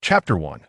Chapter 1.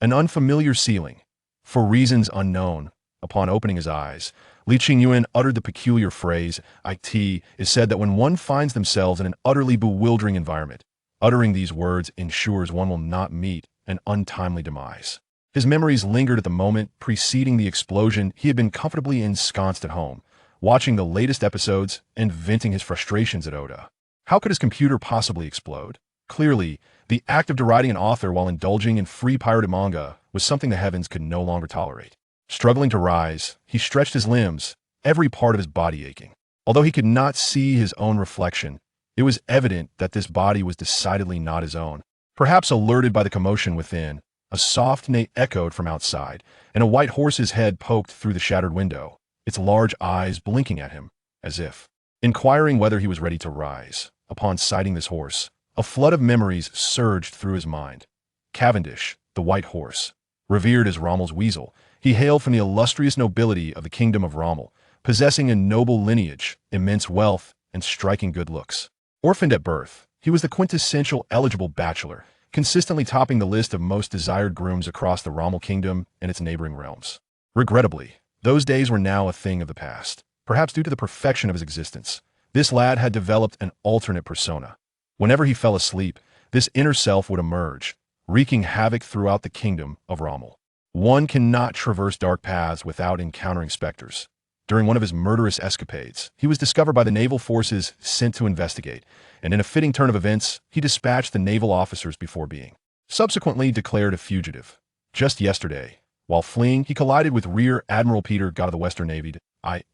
An unfamiliar ceiling. For reasons unknown, upon opening his eyes, Li Qingyuan uttered the peculiar phrase, "It is said that when one finds themselves in an utterly bewildering environment, uttering these words ensures one will not meet an untimely demise." His memories lingered at the moment preceding the explosion. He had been comfortably ensconced at home, watching the latest episodes and venting his frustrations at Oda. How could his computer possibly explode? Clearly, the act of deriding an author while indulging in free pirated manga was something the heavens could no longer tolerate. Struggling to rise, he stretched his limbs, every part of his body aching. Although he could not see his own reflection, it was evident that this body was decidedly not his own. Perhaps alerted by the commotion within, a soft neigh echoed from outside, and a white horse's head poked through the shattered window, its large eyes blinking at him, as if inquiring whether he was ready to rise. Upon sighting this horse, a flood of memories surged through his mind. Cavendish, the white horse. Revered as Rommel's weasel, he hailed from the illustrious nobility of the kingdom of Rommel, possessing a noble lineage, immense wealth, and striking good looks. Orphaned at birth, he was the quintessential eligible bachelor, consistently topping the list of most desired grooms across the Rommel kingdom and its neighboring realms. Regrettably, those days were now a thing of the past. Perhaps due to the perfection of his existence, this lad had developed an alternate persona. Whenever he fell asleep, this inner self would emerge, wreaking havoc throughout the kingdom of Rommel. One cannot traverse dark paths without encountering specters. During one of his murderous escapades, he was discovered by the naval forces sent to investigate, and in a fitting turn of events, he dispatched the naval officers before being subsequently declared a fugitive. Just yesterday, while fleeing, he collided with Rear Admiral Peter Gott of the Western Navy.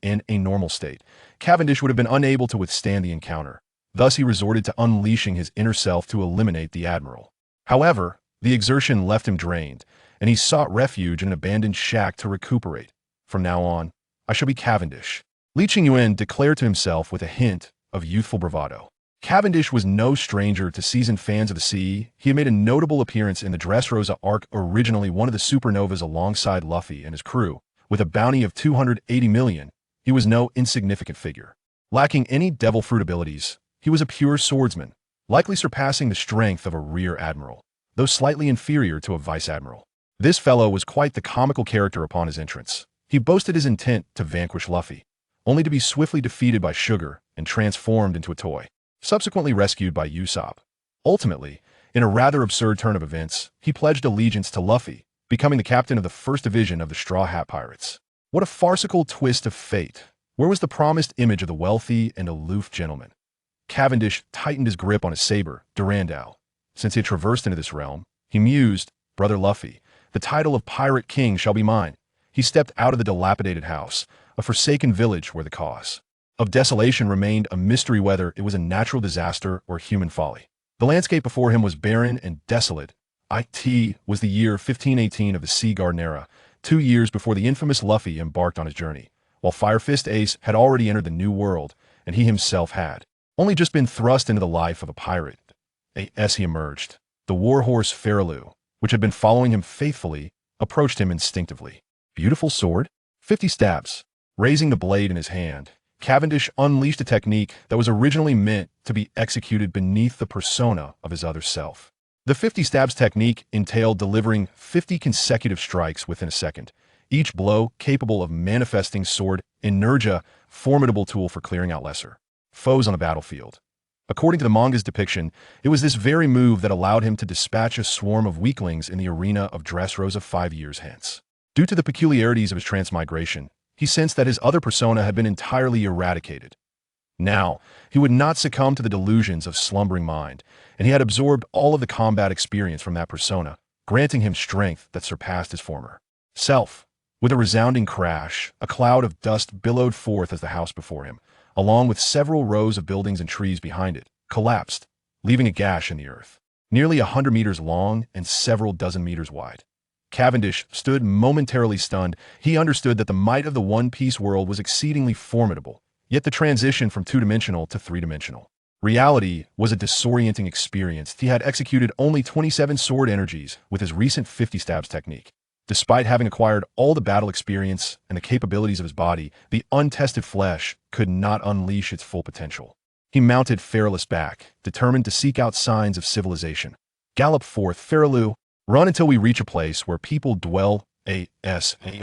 In a normal state, Cavendish would have been unable to withstand the encounter. Thus, he resorted to unleashing his inner self to eliminate the admiral. However, the exertion left him drained, and he sought refuge in an abandoned shack to recuperate. From now on, I shall be Cavendish, Li Qingyuan declared to himself with a hint of youthful bravado. Cavendish was no stranger to seasoned fans of the sea. He had made a notable appearance in the Dressrosa arc, originally one of the supernovas alongside Luffy and his crew. With a bounty of 280 million, he was no insignificant figure. Lacking any devil fruit abilities, he was a pure swordsman, likely surpassing the strength of a rear admiral, though slightly inferior to a vice admiral. This fellow was quite the comical character upon his entrance. He boasted his intent to vanquish Luffy, only to be swiftly defeated by Sugar and transformed into a toy, subsequently rescued by Usopp. Ultimately, in a rather absurd turn of events, he pledged allegiance to Luffy, becoming the captain of the first division of the Straw Hat Pirates. What a farcical twist of fate! Where was the promised image of the wealthy and aloof gentleman? Cavendish tightened his grip on his saber, Durandal. Since he had traversed into this realm, he mused, "Brother Luffy, the title of Pirate King shall be mine." He stepped out of the dilapidated house, a forsaken village where the cause of desolation remained a mystery, whether it was a natural disaster or human folly. The landscape before him was barren and desolate. It was the year 1518 of the Sea Garden era, 2 years before the infamous Luffy embarked on his journey, while Fire Fist Ace had already entered the New World, and he himself had only just been thrust into the life of a pirate. As he emerged, the warhorse Ferrolu, which had been following him faithfully, approached him instinctively. Beautiful sword, 50 stabs. Raising the blade in his hand, Cavendish unleashed a technique that was originally meant to be executed beneath the persona of his other self. The 50 stabs technique entailed delivering 50 consecutive strikes within a second, each blow capable of manifesting sword inertia, formidable tool for clearing out lesser foes on the battlefield. According to the manga's depiction, it was this very move that allowed him to dispatch a swarm of weaklings in the arena of Dressrosa 5 years hence. Due to the peculiarities of his transmigration, he sensed that his other persona had been entirely eradicated. Now, he would not succumb to the delusions of slumbering mind, and he had absorbed all of the combat experience from that persona, granting him strength that surpassed his former self. With a resounding crash, a cloud of dust billowed forth as the house before him, along with several rows of buildings and trees behind it, collapsed, leaving a gash in the earth, nearly 100 meters long and several dozen meters wide. Cavendish stood momentarily stunned. He understood that the might of the One Piece world was exceedingly formidable, yet the transition from two-dimensional to three-dimensional reality was a disorienting experience. He had executed only 27 sword energies with his recent 50 stabs technique. Despite having acquired all the battle experience and the capabilities of his body, the untested flesh could not unleash its full potential. He mounted Feralus back, determined to seek out signs of civilization. Gallop forth, Feraloo, Run until we reach a place where people dwell. A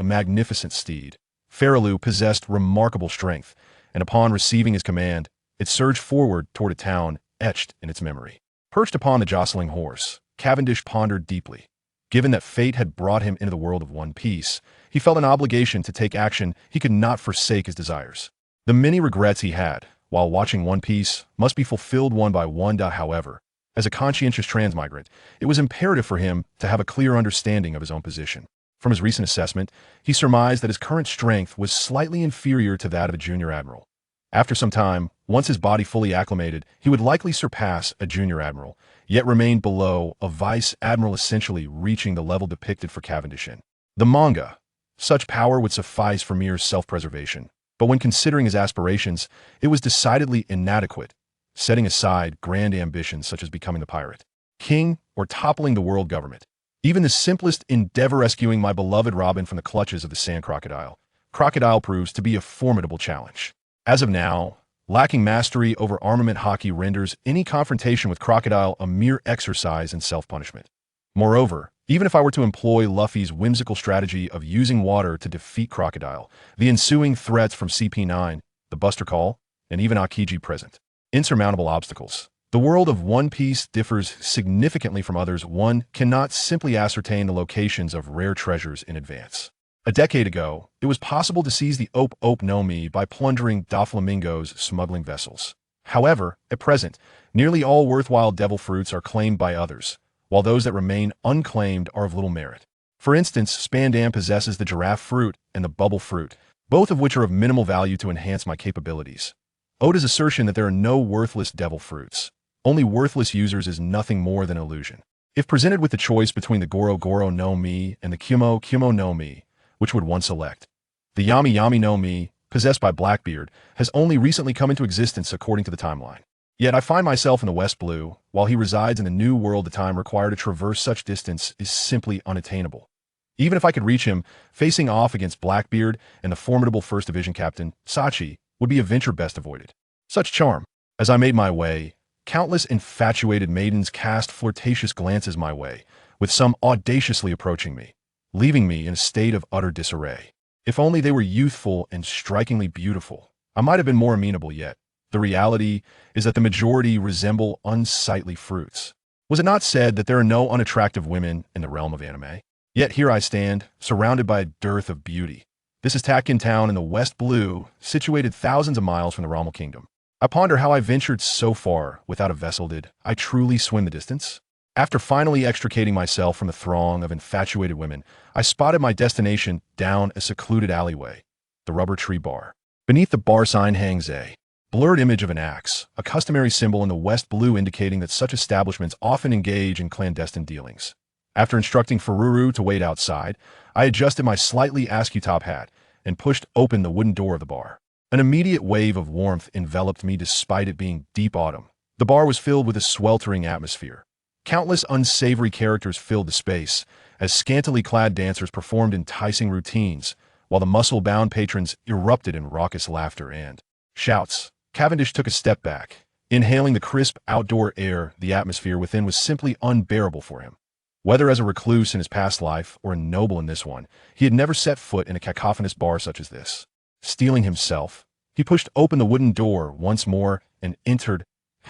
magnificent steed. Ferrolu possessed remarkable strength, and upon receiving his command, it surged forward toward a town etched in its memory. Perched upon the jostling horse, Cavendish pondered deeply. Given that fate had brought him into the world of One Piece, he felt an obligation to take action. He could not forsake his desires. The many regrets he had, while watching One Piece, must be fulfilled one by one. However, as a conscientious transmigrant, it was imperative for him to have a clear understanding of his own position. From his recent assessment, he surmised that his current strength was slightly inferior to that of a junior admiral. After some time, once his body fully acclimated, he would likely surpass a junior admiral, yet remain below a vice admiral, essentially reaching the level depicted for Cavendish in the manga. Such power would suffice for mere self-preservation, but when considering his aspirations, it was decidedly inadequate, setting aside grand ambitions such as becoming the pirate king or toppling the world government. Even the simplest endeavor, rescuing my beloved Robin from the clutches of the sand crocodile proves to be a formidable challenge. As of now, lacking mastery over armament hockey renders any confrontation with Crocodile a mere exercise in self-punishment. Moreover, even if I were to employ Luffy's whimsical strategy of using water to defeat Crocodile, the ensuing threats from CP9, the Buster Call, and even Akiji present insurmountable obstacles. The world of One Piece differs significantly from others. One cannot simply ascertain the locations of rare treasures in advance. A decade ago, it was possible to seize the Ope no Mi by plundering Doflamingo's smuggling vessels. However, at present, nearly all worthwhile devil fruits are claimed by others, while those that remain unclaimed are of little merit. For instance, Spandam possesses the giraffe fruit and the bubble fruit, both of which are of minimal value to enhance my capabilities. Oda's assertion that there are no worthless devil fruits, only worthless users, is nothing more than illusion. If presented with the choice between the Goro no Mi and the Kumo no Mi, which would one select? The Yami no Mi, possessed by Blackbeard, has only recently come into existence according to the timeline. Yet I find myself in the West Blue, while he resides in the New World. The time required to traverse such distance is simply unattainable. Even if I could reach him, facing off against Blackbeard and the formidable First Division Captain, Sachi, would be a venture best avoided. Such charm. As I made my way, countless infatuated maidens cast flirtatious glances my way, with some audaciously approaching me, leaving me in a state of utter disarray. If only they were youthful and strikingly beautiful, I might have been more amenable. Yet the reality is that the majority resemble unsightly fruits. Was it not said that there are no unattractive women in the realm of anime? Yet here I stand, surrounded by a dearth of beauty. This is Takin Town in the West Blue, situated thousands of miles from the Rommel Kingdom. I ponder how I ventured so far without a vessel. Did I truly swim the distance? After finally extricating myself from the throng of infatuated women, I spotted my destination down a secluded alleyway, the Rubber Tree Bar. Beneath the bar sign hangs a blurred image of an axe, a customary symbol in the West Blue indicating that such establishments often engage in clandestine dealings. After instructing Fururu to wait outside, I adjusted my slightly askew top hat and pushed open the wooden door of the bar. An immediate wave of warmth enveloped me despite it being deep autumn. The bar was filled with a sweltering atmosphere. Countless unsavory characters filled the space, as scantily clad dancers performed enticing routines, while the muscle-bound patrons erupted in raucous laughter and shouts. Cavendish took a step back. Inhaling the crisp outdoor air, the atmosphere within was simply unbearable for him. Whether as a recluse in his past life or a noble in this one, he had never set foot in a cacophonous bar such as this. Steeling himself, he pushed open the wooden door once more and entered.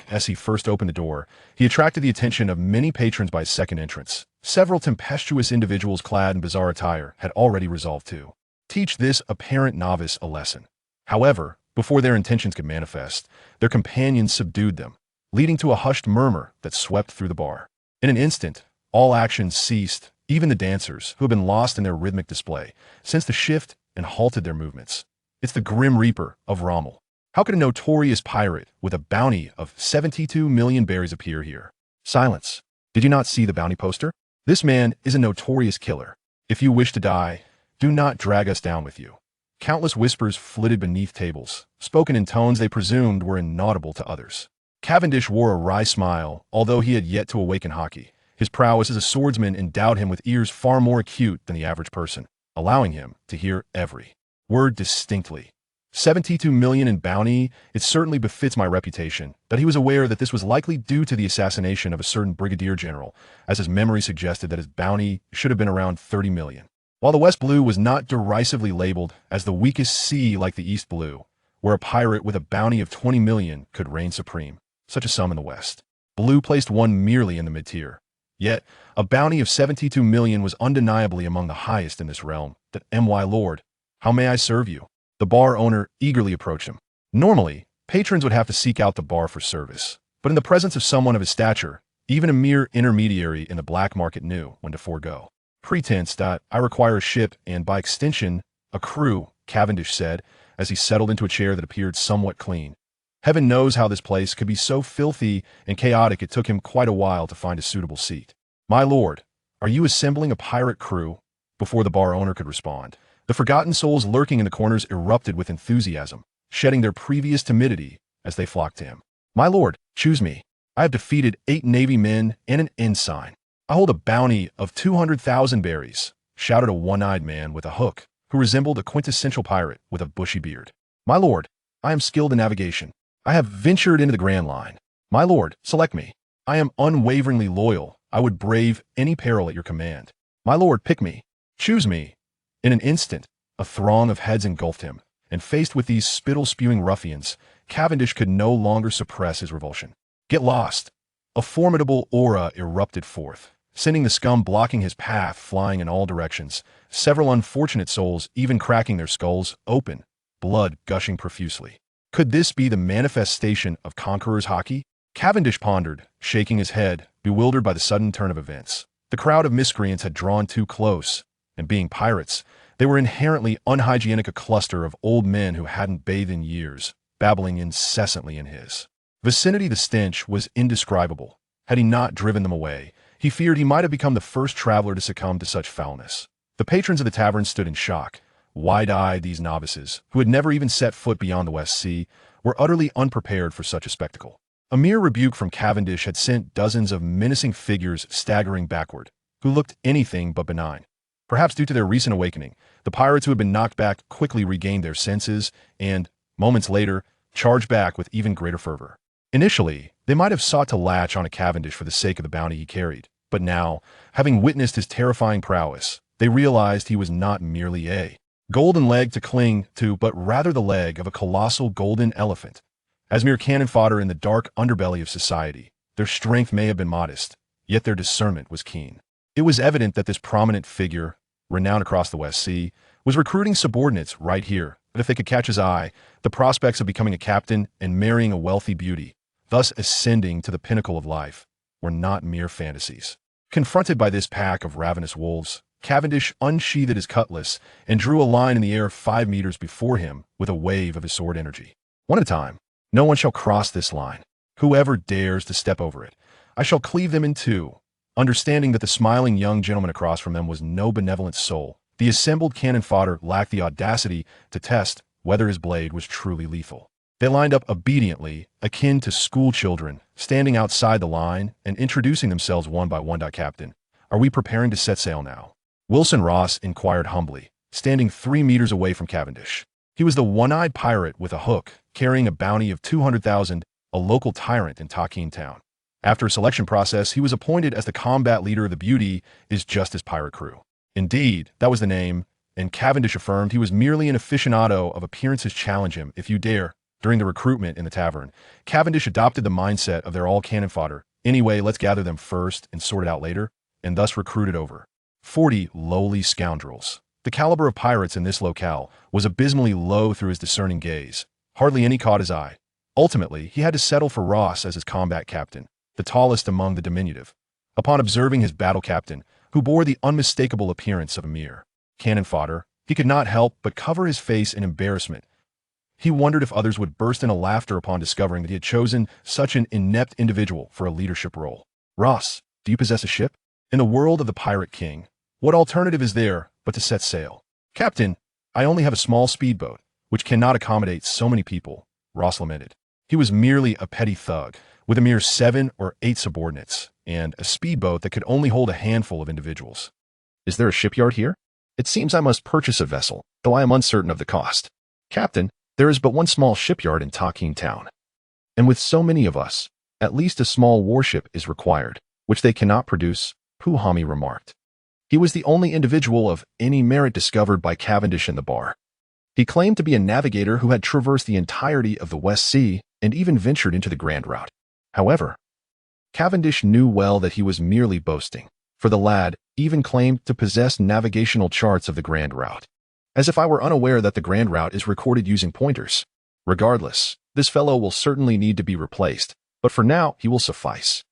As he first opened the door, he attracted the attention of many patrons by his second entrance. Several tempestuous individuals clad in bizarre attire had already resolved to teach this apparent novice a lesson. However, before their intentions could manifest, their companions subdued them, leading to a hushed murmur that swept through the bar. In an instant, all action ceased, even the dancers, who had been lost in their rhythmic display, sensed the shift and halted their movements. It's the Grim Reaper of Rommel. How could a notorious pirate with a bounty of 72 million berries appear here? Silence. Did you not see the bounty poster? This man is a notorious killer. If you wish to die, do not drag us down with you. Countless whispers flitted beneath tables, spoken in tones they presumed were inaudible to others. Cavendish wore a wry smile, although he had yet to awaken hockey. His prowess as a swordsman endowed him with ears far more acute than the average person, allowing him to hear every word distinctly. 72 million in bounty, it certainly befits my reputation that he was aware that this was likely due to the assassination of a certain brigadier general, as his memory suggested that his bounty should have been around 30 million. While the West Blue was not derisively labeled as the weakest sea like the East Blue, where a pirate with a bounty of 20 million could reign supreme, such a sum in the West. Blue placed one merely in the mid-tier. Yet, a bounty of 72 million was undeniably among the highest in this realm. That M.Y. Lord, how may I serve you? The bar owner eagerly approached him. Normally, patrons would have to seek out the bar for service, but in the presence of someone of his stature, even a mere intermediary in the black market knew when to forego. Pretense that I require a ship and, by extension, a crew, Cavendish said, as he settled into a chair that appeared somewhat clean. Heaven knows how this place could be so filthy and chaotic it took him quite a while to find a suitable seat. My lord, are you assembling a pirate crew? Before the bar owner could respond, the forgotten souls lurking in the corners erupted with enthusiasm, shedding their previous timidity as they flocked to him. My lord, choose me. I have defeated 8 Navy men and an ensign. I hold a bounty of 200,000 berries, shouted a one-eyed man with a hook, who resembled a quintessential pirate with a bushy beard. My lord, I am skilled in navigation. I have ventured into the Grand Line. My lord, select me. I am unwaveringly loyal. I would brave any peril at your command. My lord, pick me. Choose me. In an instant, a throng of heads engulfed him, and faced with these spittle-spewing ruffians, Cavendish could no longer suppress his revulsion. Get lost! A formidable aura erupted forth, sending the scum blocking his path flying in all directions, several unfortunate souls even cracking their skulls open, blood gushing profusely. Could this be the manifestation of Conqueror's hockey? Cavendish pondered, shaking his head, bewildered by the sudden turn of events. The crowd of miscreants had drawn too close, and being pirates, they were inherently unhygienic, a cluster of old men who hadn't bathed in years, babbling incessantly in his vicinity. The stench was indescribable. Had he not driven them away, he feared he might have become the first traveler to succumb to such foulness. The patrons of the tavern stood in shock. Wide-eyed, these novices, who had never even set foot beyond the West Sea, were utterly unprepared for such a spectacle. A mere rebuke from Cavendish had sent dozens of menacing figures staggering backward, who looked anything but benign. Perhaps due to their recent awakening, the pirates who had been knocked back quickly regained their senses and, moments later, charged back with even greater fervor. Initially, they might have sought to latch on to Cavendish for the sake of the bounty he carried, but now, having witnessed his terrifying prowess, they realized he was not merely a golden leg to cling to, but rather the leg of a colossal golden elephant. As mere cannon fodder in the dark underbelly of society, their strength may have been modest, yet their discernment was keen. It was evident that this prominent figure, renowned across the West Sea, was recruiting subordinates right here, that if they could catch his eye, the prospects of becoming a captain and marrying a wealthy beauty, thus ascending to the pinnacle of life, were not mere fantasies. Confronted by this pack of ravenous wolves, Cavendish unsheathed his cutlass and drew a line in the air 5 meters before him with a wave of his sword energy. One at a time, no one shall cross this line. Whoever dares to step over it, I shall cleave them in two. Understanding that the smiling young gentleman across from them was no benevolent soul, the assembled cannon fodder lacked the audacity to test whether his blade was truly lethal. They lined up obediently, akin to school children, standing outside the line and introducing themselves one by one. Captain, are we preparing to set sail now? Wilson Ross inquired humbly, standing 3 meters away from Cavendish. He was the one-eyed pirate with a hook, carrying a bounty of 200,000, a local tyrant in Taquine town. After a selection process, he was appointed as the combat leader of the Beauty is Justice pirate crew. Indeed, that was the name, and Cavendish affirmed he was merely an aficionado of appearances. Challenge him, if you dare. During the recruitment in the tavern, Cavendish adopted the mindset of they're all cannon fodder. Anyway, let's gather them first and sort it out later, and thus recruited over 40 lowly scoundrels. The caliber of pirates in this locale was abysmally low through his discerning gaze. Hardly any caught his eye. Ultimately, he had to settle for Ross as his combat captain, the tallest among the diminutive. Upon observing his battle captain, who bore the unmistakable appearance of a mere cannon fodder, he could not help but cover his face in embarrassment. He wondered if others would burst into laughter upon discovering that he had chosen such an inept individual for a leadership role. Ross, do you possess a ship? In the world of the Pirate King, what alternative is there but to set sail? Captain, I only have a small speedboat, which cannot accommodate so many people, Ross lamented. He was merely a petty thug, with a mere 7 or 8 subordinates, and a speedboat that could only hold a handful of individuals. Is there a shipyard here? It seems I must purchase a vessel, though I am uncertain of the cost. Captain, There is but one small shipyard in Takin town. And with so many of us, at least a small warship is required, which they cannot produce, Puhami remarked. He was the only individual of any merit discovered by Cavendish in the bar. He claimed to be a navigator who had traversed the entirety of the West Sea and even ventured into the Grand Route. However, Cavendish knew well that he was merely boasting, for the lad even claimed to possess navigational charts of the Grand Route. As if I were unaware that the Grand Route is recorded using pointers. Regardless, this fellow will certainly need to be replaced, but for now he will suffice.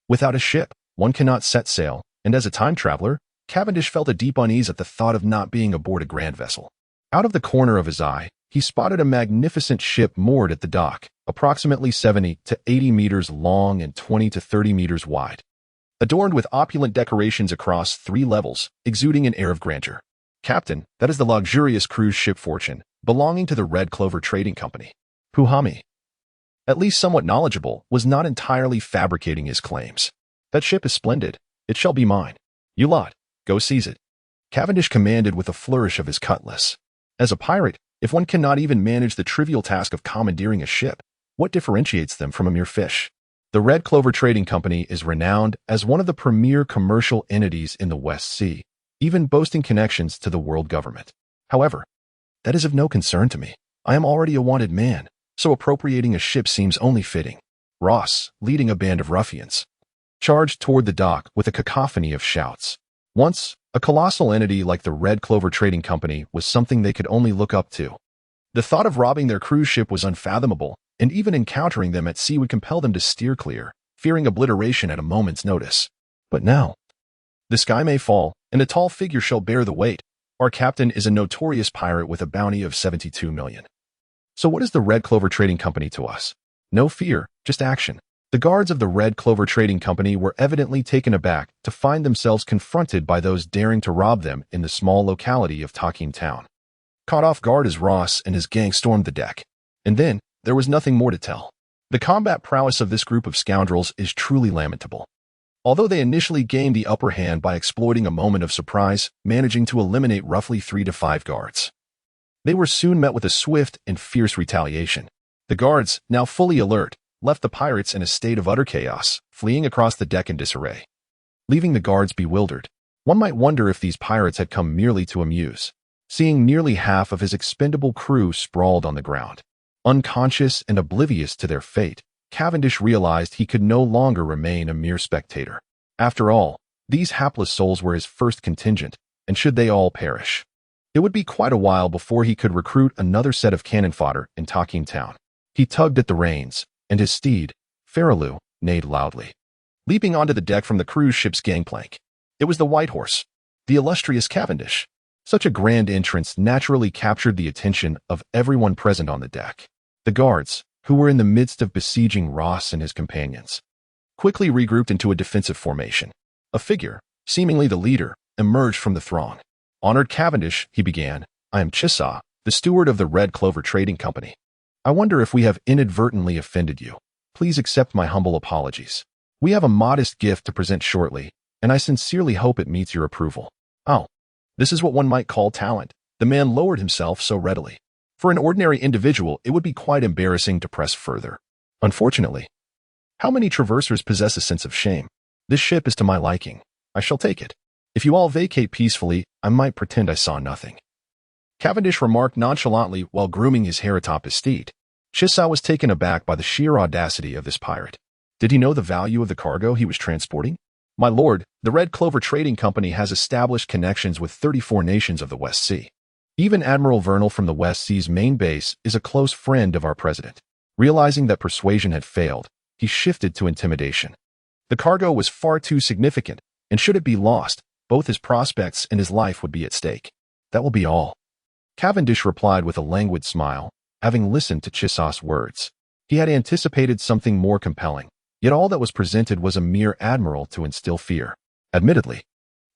Without a ship, one cannot set sail, and as a time traveler, Cavendish felt a deep unease at the thought of not being aboard a grand vessel. Out of the corner of his eye, he spotted a magnificent ship moored at the dock, approximately 70 to 80 meters long and 20 to 30 meters wide. Adorned with opulent decorations across 3 levels, exuding an air of grandeur. Captain, that is the luxurious cruise ship Fortune, belonging to the Red Clover Trading Company. Puhami, at least somewhat knowledgeable, was not entirely fabricating his claims. That ship is splendid. It shall be mine. You lot, go seize it. Cavendish commanded with a flourish of his cutlass. As a pirate, if one cannot even manage the trivial task of commandeering a ship, what differentiates them from a mere fish? The Red Clover Trading Company is renowned as one of the premier commercial entities in the West Sea, even boasting connections to the world government. However, that is of no concern to me. I am already a wanted man, so appropriating a ship seems only fitting. Ross, leading a band of ruffians, charged toward the dock with a cacophony of shouts. Once, a colossal entity like the Red Clover Trading Company was something they could only look up to. The thought of robbing their cruise ship was unfathomable, and even encountering them at sea would compel them to steer clear, fearing obliteration at a moment's notice. But now, the sky may fall, and a tall figure shall bear the weight. Our captain is a notorious pirate with a bounty of 72 million. So what is the Red Clover Trading Company to us? No fear, just action. The guards of the Red Clover Trading Company were evidently taken aback to find themselves confronted by those daring to rob them in the small locality of Takin town. Caught off guard as Ross and his gang stormed the deck. And then, there was nothing more to tell. The combat prowess of this group of scoundrels is truly lamentable. Although they initially gained the upper hand by exploiting a moment of surprise, managing to eliminate roughly 3 to 5 guards, they were soon met with a swift and fierce retaliation. The guards, now fully alert, left the pirates in a state of utter chaos, fleeing across the deck in disarray. Leaving the guards bewildered, one might wonder if these pirates had come merely to amuse, seeing nearly half of his expendable crew sprawled on the ground. Unconscious and oblivious to their fate, Cavendish realized he could no longer remain a mere spectator. After all, these hapless souls were his first contingent, and should they all perish, it would be quite a while before he could recruit another set of cannon fodder in Takin town. He tugged at the reins, and his steed, Ferrolu, neighed loudly, leaping onto the deck from the cruise ship's gangplank. It was the White Horse, the illustrious Cavendish. Such a grand entrance naturally captured the attention of everyone present on the deck. The guards, who were in the midst of besieging Ross and his companions, quickly regrouped into a defensive formation. A figure, seemingly the leader, emerged from the throng. "Honored Cavendish," he began, "I am Chissa, the steward of the Red Clover Trading Company. I wonder if we have inadvertently offended you. Please accept my humble apologies. We have a modest gift to present shortly, and I sincerely hope it meets your approval." Oh, this is what one might call talent. The man lowered himself so readily. For an ordinary individual, it would be quite embarrassing to press further. Unfortunately, how many traversers possess a sense of shame? This ship is to my liking. I shall take it. If you all vacate peacefully, I might pretend I saw nothing. Cavendish remarked nonchalantly while grooming his hair atop his steed. Chissa was taken aback by the sheer audacity of this pirate. Did he know the value of the cargo he was transporting? "My lord, the Red Clover Trading Company has established connections with 34 nations of the West Sea. Even Admiral Vernal from the West Sea's main base is a close friend of our president." Realizing that persuasion had failed, he shifted to intimidation. The cargo was far too significant, and should it be lost, both his prospects and his life would be at stake. "That will be all," Cavendish replied with a languid smile, having listened to Chissa's words. He had anticipated something more compelling, yet all that was presented was a mere admiral to instill fear. Admittedly,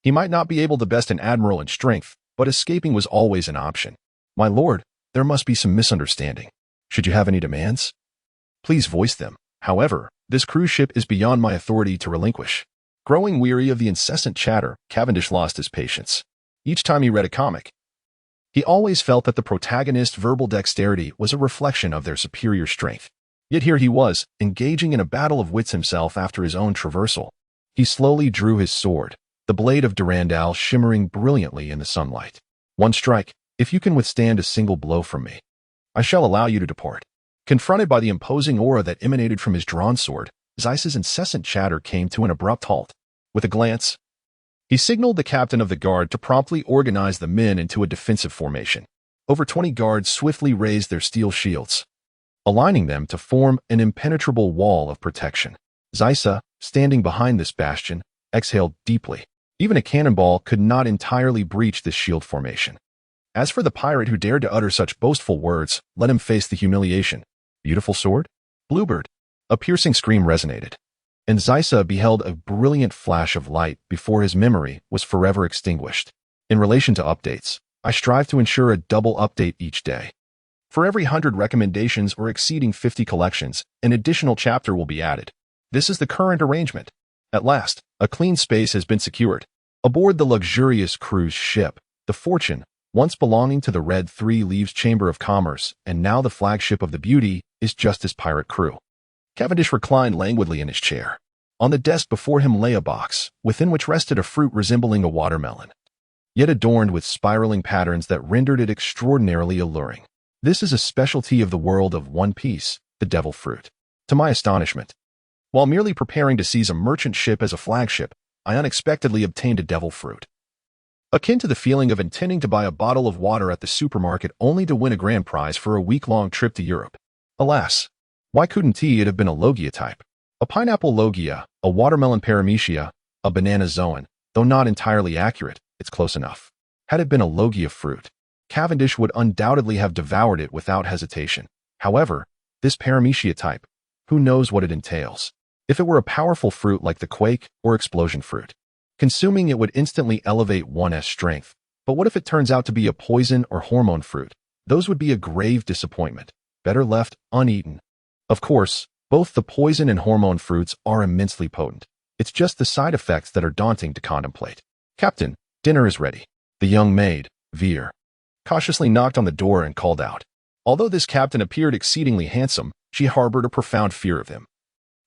he might not be able to best an admiral in strength, but escaping was always an option. "My lord, there must be some misunderstanding. Should you have any demands, please voice them. However, this cruise ship is beyond my authority to relinquish." Growing weary of the incessant chatter, Cavendish lost his patience. Each time he read a comic, He always felt that the protagonist's verbal dexterity was a reflection of their superior strength. Yet here he was, engaging in a battle of wits himself after his own traversal. He slowly drew his sword, the blade of Durandal shimmering brilliantly in the sunlight. One strike, if you can withstand a single blow from me, I shall allow you to depart. Confronted by the imposing aura that emanated from his drawn sword, Zeiss's incessant chatter came to an abrupt halt. With a glance, he signaled the captain of the guard to promptly organize the men into a defensive formation. Over 20 guards swiftly raised their steel shields, aligning them to form an impenetrable wall of protection. Zeissa, standing behind this bastion, exhaled deeply. Even a cannonball could not entirely breach this shield formation. As for the pirate who dared to utter such boastful words, let him face the humiliation. Beautiful sword? Bluebird. A piercing scream resonated, and Zeissa beheld a brilliant flash of light before his memory was forever extinguished. In relation to updates, I strive to ensure a double update each day. For every 100 recommendations or exceeding 50 collections, an additional chapter will be added. This is the current arrangement. At last, a clean space has been secured. Aboard the luxurious cruise ship, the Fortune, once belonging to the Red Three Leaves Chamber of Commerce and now the flagship of the Beauty, is just his pirate crew. Cavendish reclined languidly in his chair. On the desk before him lay a box, within which rested a fruit resembling a watermelon, yet adorned with spiraling patterns that rendered it extraordinarily alluring. This is a specialty of the world of One Piece, the devil fruit. To my astonishment, while merely preparing to seize a merchant ship as a flagship, I unexpectedly obtained a devil fruit. Akin to the feeling of intending to buy a bottle of water at the supermarket only to win a grand prize for a week-long trip to Europe. Alas, why couldn't it have been a Logia type? A pineapple Logia, a watermelon Paramecia, a banana Zoan, though not entirely accurate, it's close enough. Had it been a Logia fruit, Cavendish would undoubtedly have devoured it without hesitation. However, this Paramecia type, who knows what it entails? If it were a powerful fruit like the Quake or Explosion fruit, consuming it would instantly elevate one's strength. But what if it turns out to be a poison or hormone fruit? Those would be a grave disappointment, better left uneaten. Of course, both the poison and hormone fruits are immensely potent. It's just the side effects that are daunting to contemplate. Captain, dinner is ready. The young maid, Veer, cautiously knocked on the door and called out. Although this captain appeared exceedingly handsome, she harbored a profound fear of him,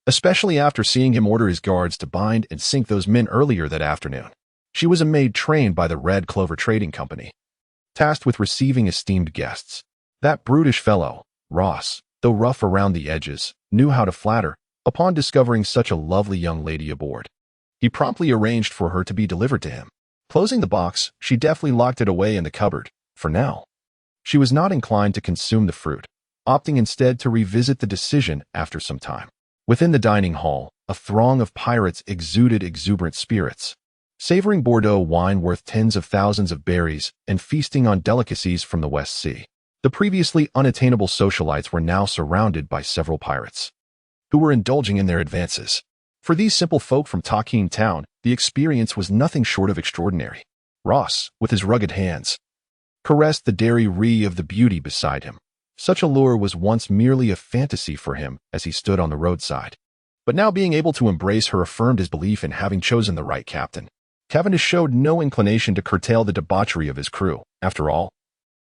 especially after seeing him order his guards to bind and sink those men earlier that afternoon. She was a maid trained by the Red Clover Trading Company, tasked with receiving esteemed guests. That brutish fellow, Ross, though rough around the edges, knew how to flatter. Upon discovering such a lovely young lady aboard, he promptly arranged for her to be delivered to him. Closing the box, she deftly locked it away in the cupboard. For now, she was not inclined to consume the fruit, opting instead to revisit the decision after some time. Within the dining hall, a throng of pirates exuded exuberant spirits, savoring Bordeaux wine worth tens of thousands of berries and feasting on delicacies from the West Sea. The previously unattainable socialites were now surrounded by several pirates, who were indulging in their advances. For these simple folk from Takin Town, the experience was nothing short of extraordinary. Ross, with his rugged hands, caressed the dairy ree of the Beauty beside him. Such a lure was once merely a fantasy for him as he stood on the roadside. But now being able to embrace her affirmed his belief in having chosen the right captain. Cavendish showed no inclination to curtail the debauchery of his crew. After all,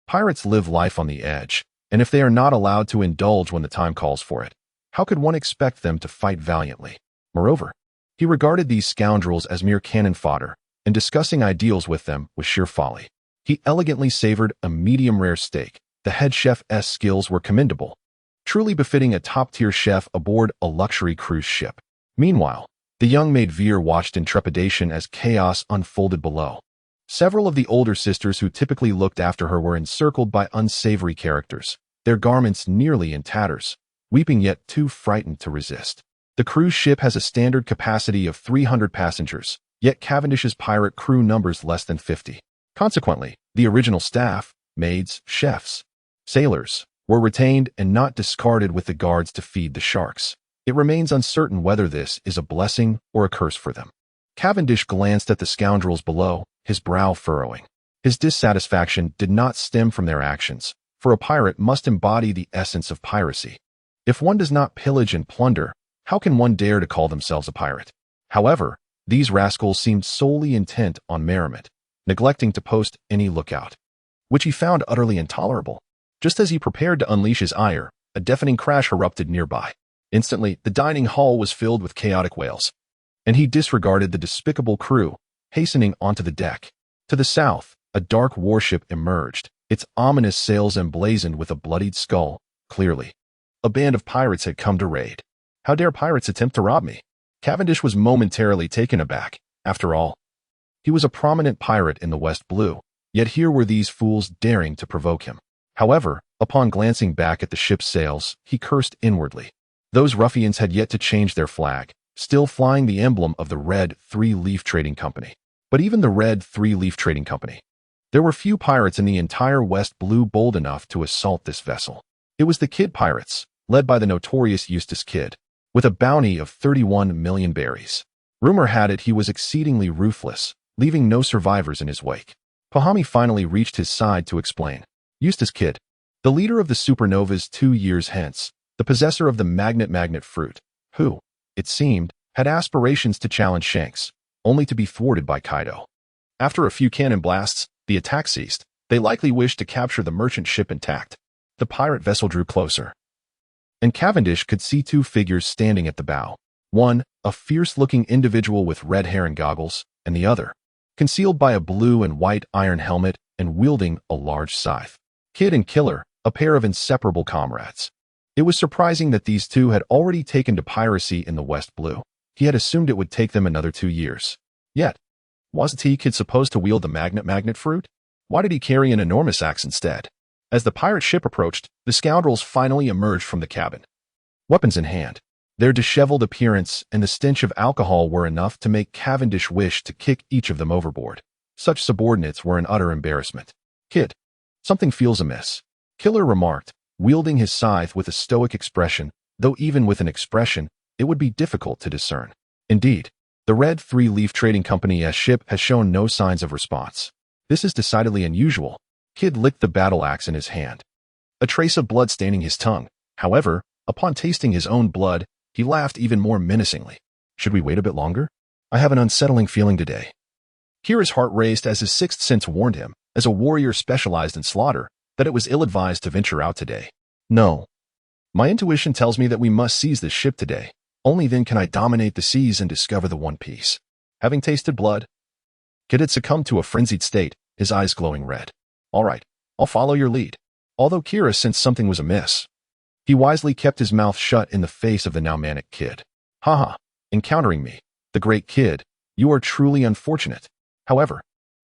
pirates live life on the edge, and if they are not allowed to indulge when the time calls for it, how could one expect them to fight valiantly? Moreover, he regarded these scoundrels as mere cannon fodder, and discussing ideals with them was sheer folly. He elegantly savored a medium-rare steak. The head chef's skills were commendable, truly befitting a top-tier chef aboard a luxury cruise ship. Meanwhile, the young maid Veer watched in trepidation as chaos unfolded below. Several of the older sisters who typically looked after her were encircled by unsavory characters, their garments nearly in tatters, weeping yet too frightened to resist. The cruise ship has a standard capacity of 300 passengers, yet Cavendish's pirate crew numbers less than 50. Consequently, the original staff, maids, chefs, sailors, were retained and not discarded with the guards to feed the sharks. It remains uncertain whether this is a blessing or a curse for them. Cavendish glanced at the scoundrels below, his brow furrowing. His dissatisfaction did not stem from their actions, for a pirate must embody the essence of piracy. If one does not pillage and plunder, how can one dare to call themselves a pirate? However, these rascals seemed solely intent on merriment, neglecting to post any lookout. which he found utterly intolerable. Just as he prepared to unleash his ire, a deafening crash erupted nearby. Instantly, the dining hall was filled with chaotic wails, and he disregarded the despicable crew, hastening onto the deck. To the south, a dark warship emerged, its ominous sails emblazoned with a bloodied skull. Clearly, a band of pirates had come to raid. How dare pirates attempt to rob me? Cavendish was momentarily taken aback. After all, he was a prominent pirate in the West Blue, yet here were these fools daring to provoke him. However, upon glancing back at the ship's sails, he cursed inwardly. Those ruffians had yet to change their flag, still flying the emblem of the Red Three-Leaf Trading Company. But even the Red Three-Leaf Trading Company, there were few pirates in the entire West Blue bold enough to assault this vessel. It was the Kidd pirates, led by the notorious Eustace Kidd, with a bounty of 31 million berries. Rumor had it he was exceedingly ruthless, leaving no survivors in his wake. Pahami finally reached his side to explain. Eustace Kidd, the leader of the supernovas 2 years hence, the possessor of the magnet fruit, who, it seemed, had aspirations to challenge Shanks, only to be thwarted by Kaido. After a few cannon blasts, the attack ceased. They likely wished to capture the merchant ship intact. The pirate vessel drew closer, and Cavendish could see 2 figures standing at the bow. One, a fierce-looking individual with red hair and goggles, and the other, concealed by a blue and white iron helmet and wielding a large scythe. Kidd and Killer, a pair of inseparable comrades. It was surprising that these 2 had already taken to piracy in the West Blue. He had assumed it would take them another 2 years. Yet, wasn't Kidd supposed to wield the magnet fruit? Why did he carry an enormous axe instead? As the pirate ship approached, the scoundrels finally emerged from the cabin, weapons in hand. Their disheveled appearance and the stench of alcohol were enough to make Cavendish wish to kick each of them overboard. Such subordinates were an utter embarrassment. Kidd, something feels amiss, Killer remarked, wielding his scythe with a stoic expression, though even with an expression, it would be difficult to discern. Indeed, the Red Three-Leaf Trading Company ship has shown no signs of response. This is decidedly unusual. Kidd licked the battle axe in his hand, a trace of blood staining his tongue. However, upon tasting his own blood, he laughed even more menacingly. Should we wait a bit longer? I have an unsettling feeling today. Kira's heart raced as his sixth sense warned him, as a warrior specialized in slaughter, that it was ill-advised to venture out today. No. My intuition tells me that we must seize this ship today. Only then can I dominate the seas and discover the One Piece. Having tasted blood, Kidd had succumbed to a frenzied state, his eyes glowing red. All right, I'll follow your lead. Although Kira sensed something was amiss, he wisely kept his mouth shut in the face of the now manic Kidd. Haha, encountering me, the great Kidd, you are truly unfortunate. However,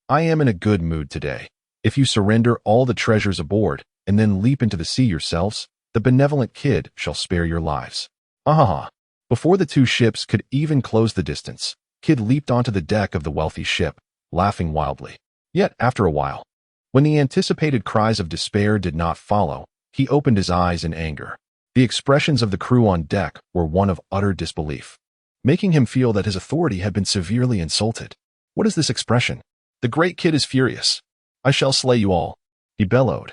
I am in a good mood today. If you surrender all the treasures aboard and then leap into the sea yourselves, the benevolent Kidd shall spare your lives. Ahaha. Before the 2 ships could even close the distance, Kidd leaped onto the deck of the wealthy ship, laughing wildly. Yet, after a while, when the anticipated cries of despair did not follow, he opened his eyes in anger. The expressions of the crew on deck were one of utter disbelief, making him feel that his authority had been severely insulted. What is this expression? The great Kidd is furious. I shall slay you all, he bellowed,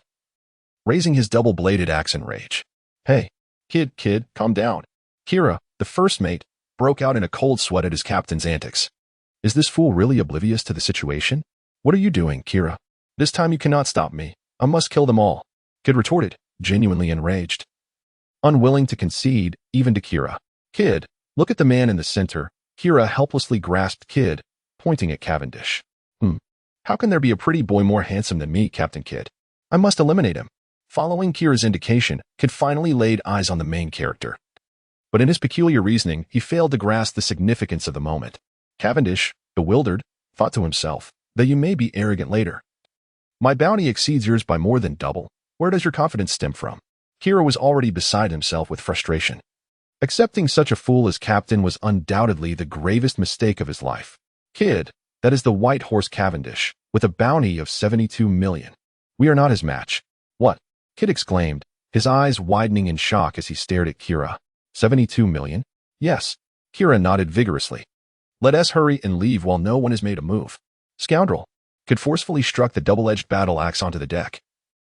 raising his double-bladed axe in rage. Hey, Kidd, calm down. Kira, the first mate, broke out in a cold sweat at his captain's antics. Is this fool really oblivious to the situation? What are you doing, Kira? This time you cannot stop me. I must kill them all, Kidd retorted, genuinely enraged, unwilling to concede even to Kira. Kidd, look at the man in the center. Kira helplessly grasped Kidd, pointing at Cavendish. How can there be a pretty boy more handsome than me, Captain Kidd? I must eliminate him. Following Kira's indication, Kidd finally laid eyes on the main character. But in his peculiar reasoning, he failed to grasp the significance of the moment. Cavendish, bewildered, thought to himself, that you may be arrogant later. My bounty exceeds yours by more than double. Where does your confidence stem from? Kira was already beside himself with frustration. Accepting such a fool as captain was undoubtedly the gravest mistake of his life. Kidd, that is the White Horse Cavendish, with a bounty of 72 million. We are not his match. What? Kidd exclaimed, his eyes widening in shock as he stared at Kira. 72 million? Yes. Kira nodded vigorously. Let us hurry and leave while no one has made a move. Scoundrel. Kidd forcefully struck the double-edged battle axe onto the deck,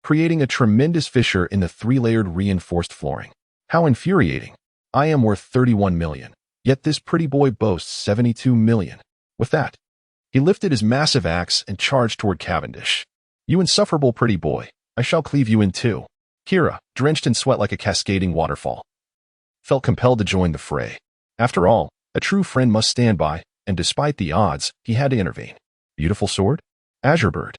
creating a tremendous fissure in the 3-layered reinforced flooring. How infuriating. I am worth 31 million, yet this pretty boy boasts 72 million. With that, he lifted his massive axe and charged toward Cavendish. "You insufferable pretty boy, I shall cleave you in two." Kira, drenched in sweat like a cascading waterfall, felt compelled to join the fray. After all, a true friend must stand by, and despite the odds, he had to intervene. Beautiful sword? Azure bird.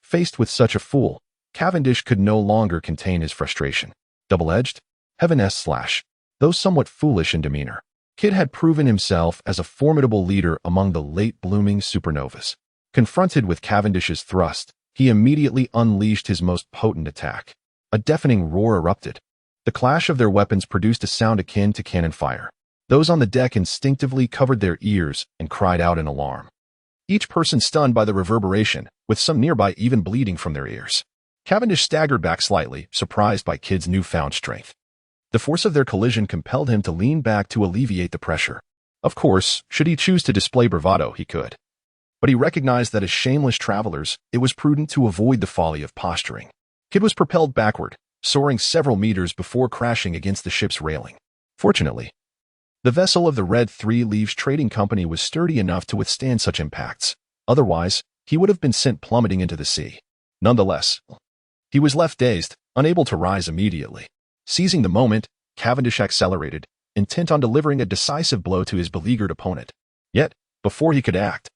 Faced with such a fool, Cavendish could no longer contain his frustration. Double-edged? Heaven-s slash. Though somewhat foolish in demeanor, Kid had proven himself as a formidable leader among the late-blooming supernovas. Confronted with Cavendish's thrust, he immediately unleashed his most potent attack. A deafening roar erupted. The clash of their weapons produced a sound akin to cannon fire. Those on the deck instinctively covered their ears and cried out in alarm, each person stunned by the reverberation, with some nearby even bleeding from their ears. Cavendish staggered back slightly, surprised by Kid's newfound strength. The force of their collision compelled him to lean back to alleviate the pressure. Of course, should he choose to display bravado, he could. But he recognized that as shameless travelers, it was prudent to avoid the folly of posturing. Kid was propelled backward, soaring several meters before crashing against the ship's railing. Fortunately, the vessel of the Red Three Leaves Trading Company was sturdy enough to withstand such impacts. Otherwise, he would have been sent plummeting into the sea. Nonetheless, he was left dazed, unable to rise immediately. Seizing the moment, Cavendish accelerated, intent on delivering a decisive blow to his beleaguered opponent. Yet, before he could act,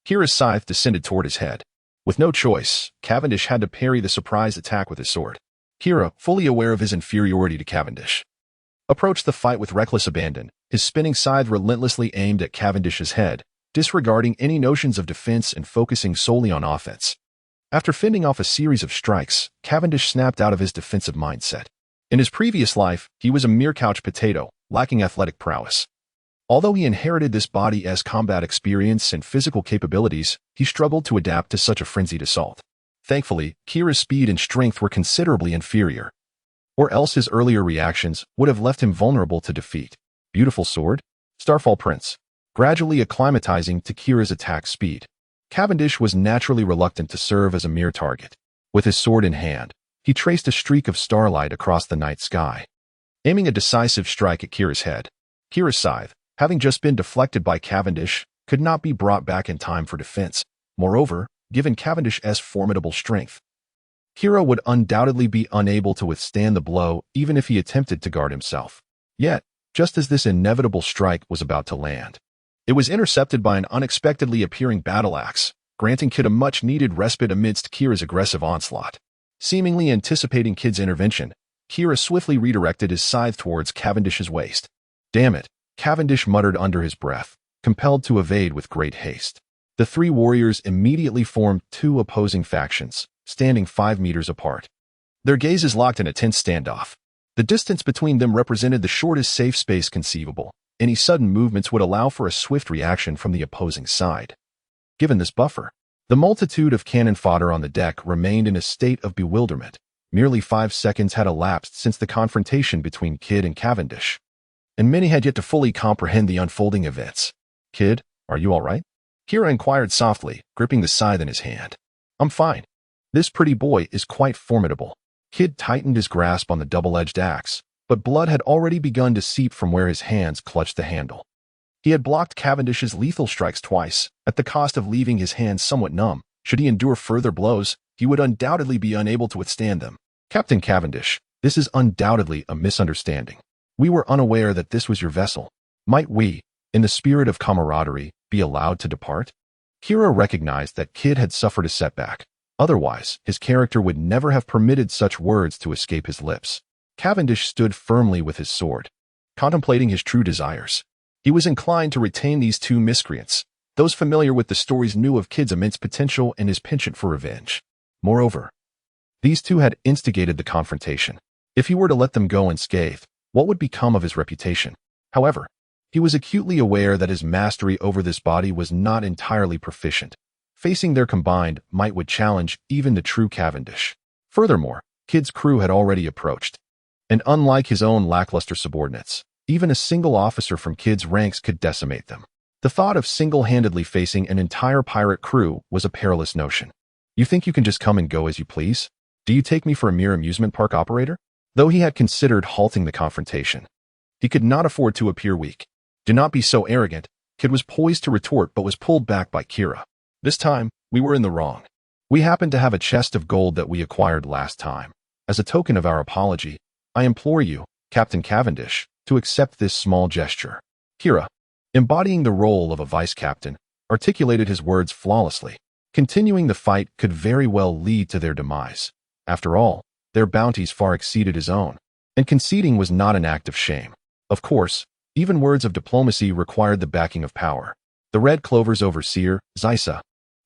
Kira's scythe descended toward his head. With no choice, Cavendish had to parry the surprise attack with his sword. Kira, fully aware of his inferiority to Cavendish, approached the fight with reckless abandon, his spinning scythe relentlessly aimed at Cavendish's head, disregarding any notions of defense and focusing solely on offense. After fending off a series of strikes, Cavendish snapped out of his defensive mindset. In his previous life, he was a mere couch potato, lacking athletic prowess. Although he inherited this body's combat experience and physical capabilities, he struggled to adapt to such a frenzied assault. Thankfully, Kira's speed and strength were considerably inferior, or else his earlier reactions would have left him vulnerable to defeat. Beautiful sword? Starfall Prince. Gradually acclimatizing to Kira's attack speed, Cavendish was naturally reluctant to serve as a mere target. With his sword in hand, he traced a streak of starlight across the night sky, aiming a decisive strike at Kira's head. Kira's scythe, having just been deflected by Cavendish, could not be brought back in time for defense. Moreover, given Cavendish's formidable strength, Kira would undoubtedly be unable to withstand the blow even if he attempted to guard himself. Yet, just as this inevitable strike was about to land, it was intercepted by an unexpectedly appearing battle axe, granting Kid a much-needed respite amidst Kira's aggressive onslaught. Seemingly anticipating Kid's intervention, Kira swiftly redirected his scythe towards Cavendish's waist. "Damn it," Cavendish muttered under his breath, compelled to evade with great haste. The three warriors immediately formed two opposing factions, standing 5 meters apart. Their gazes locked in a tense standoff. The distance between them represented the shortest safe space conceivable. Any sudden movements would allow for a swift reaction from the opposing side. Given this buffer, the multitude of cannon fodder on the deck remained in a state of bewilderment. Merely 5 seconds had elapsed since the confrontation between Kid and Cavendish, and many had yet to fully comprehend the unfolding events. "Kid, are you all right?" Kira inquired softly, gripping the scythe in his hand. "I'm fine. This pretty boy is quite formidable." Kid tightened his grasp on the double-edged axe, but blood had already begun to seep from where his hands clutched the handle. He had blocked Cavendish's lethal strikes twice, at the cost of leaving his hands somewhat numb. Should he endure further blows, he would undoubtedly be unable to withstand them. "Captain Cavendish, this is undoubtedly a misunderstanding. We were unaware that this was your vessel. Might we, in the spirit of camaraderie, be allowed to depart?" Kira recognized that Kid had suffered a setback. Otherwise, his character would never have permitted such words to escape his lips. Cavendish stood firmly with his sword, contemplating his true desires. He was inclined to retain these two miscreants. Those familiar with the stories knew of Kid's immense potential and his penchant for revenge. Moreover, these two had instigated the confrontation. If he were to let them go unscathed, what would become of his reputation? However, he was acutely aware that his mastery over this body was not entirely proficient. Facing their combined might would challenge even the true Cavendish. Furthermore, Kid's crew had already approached, and unlike his own lackluster subordinates, even a single officer from Kid's ranks could decimate them. The thought of single-handedly facing an entire pirate crew was a perilous notion. "You think you can just come and go as you please? Do you take me for a mere amusement park operator?" Though he had considered halting the confrontation, he could not afford to appear weak. "Do not be so arrogant," Kid was poised to retort but was pulled back by Kira. "This time, we were in the wrong. We happen to have a chest of gold that we acquired last time. As a token of our apology, I implore you, Captain Cavendish, to accept this small gesture." Kira, embodying the role of a vice-captain, articulated his words flawlessly. Continuing the fight could very well lead to their demise. After all, their bounties far exceeded his own, and conceding was not an act of shame. Of course, even words of diplomacy required the backing of power. The Red Clover's overseer, Zysa,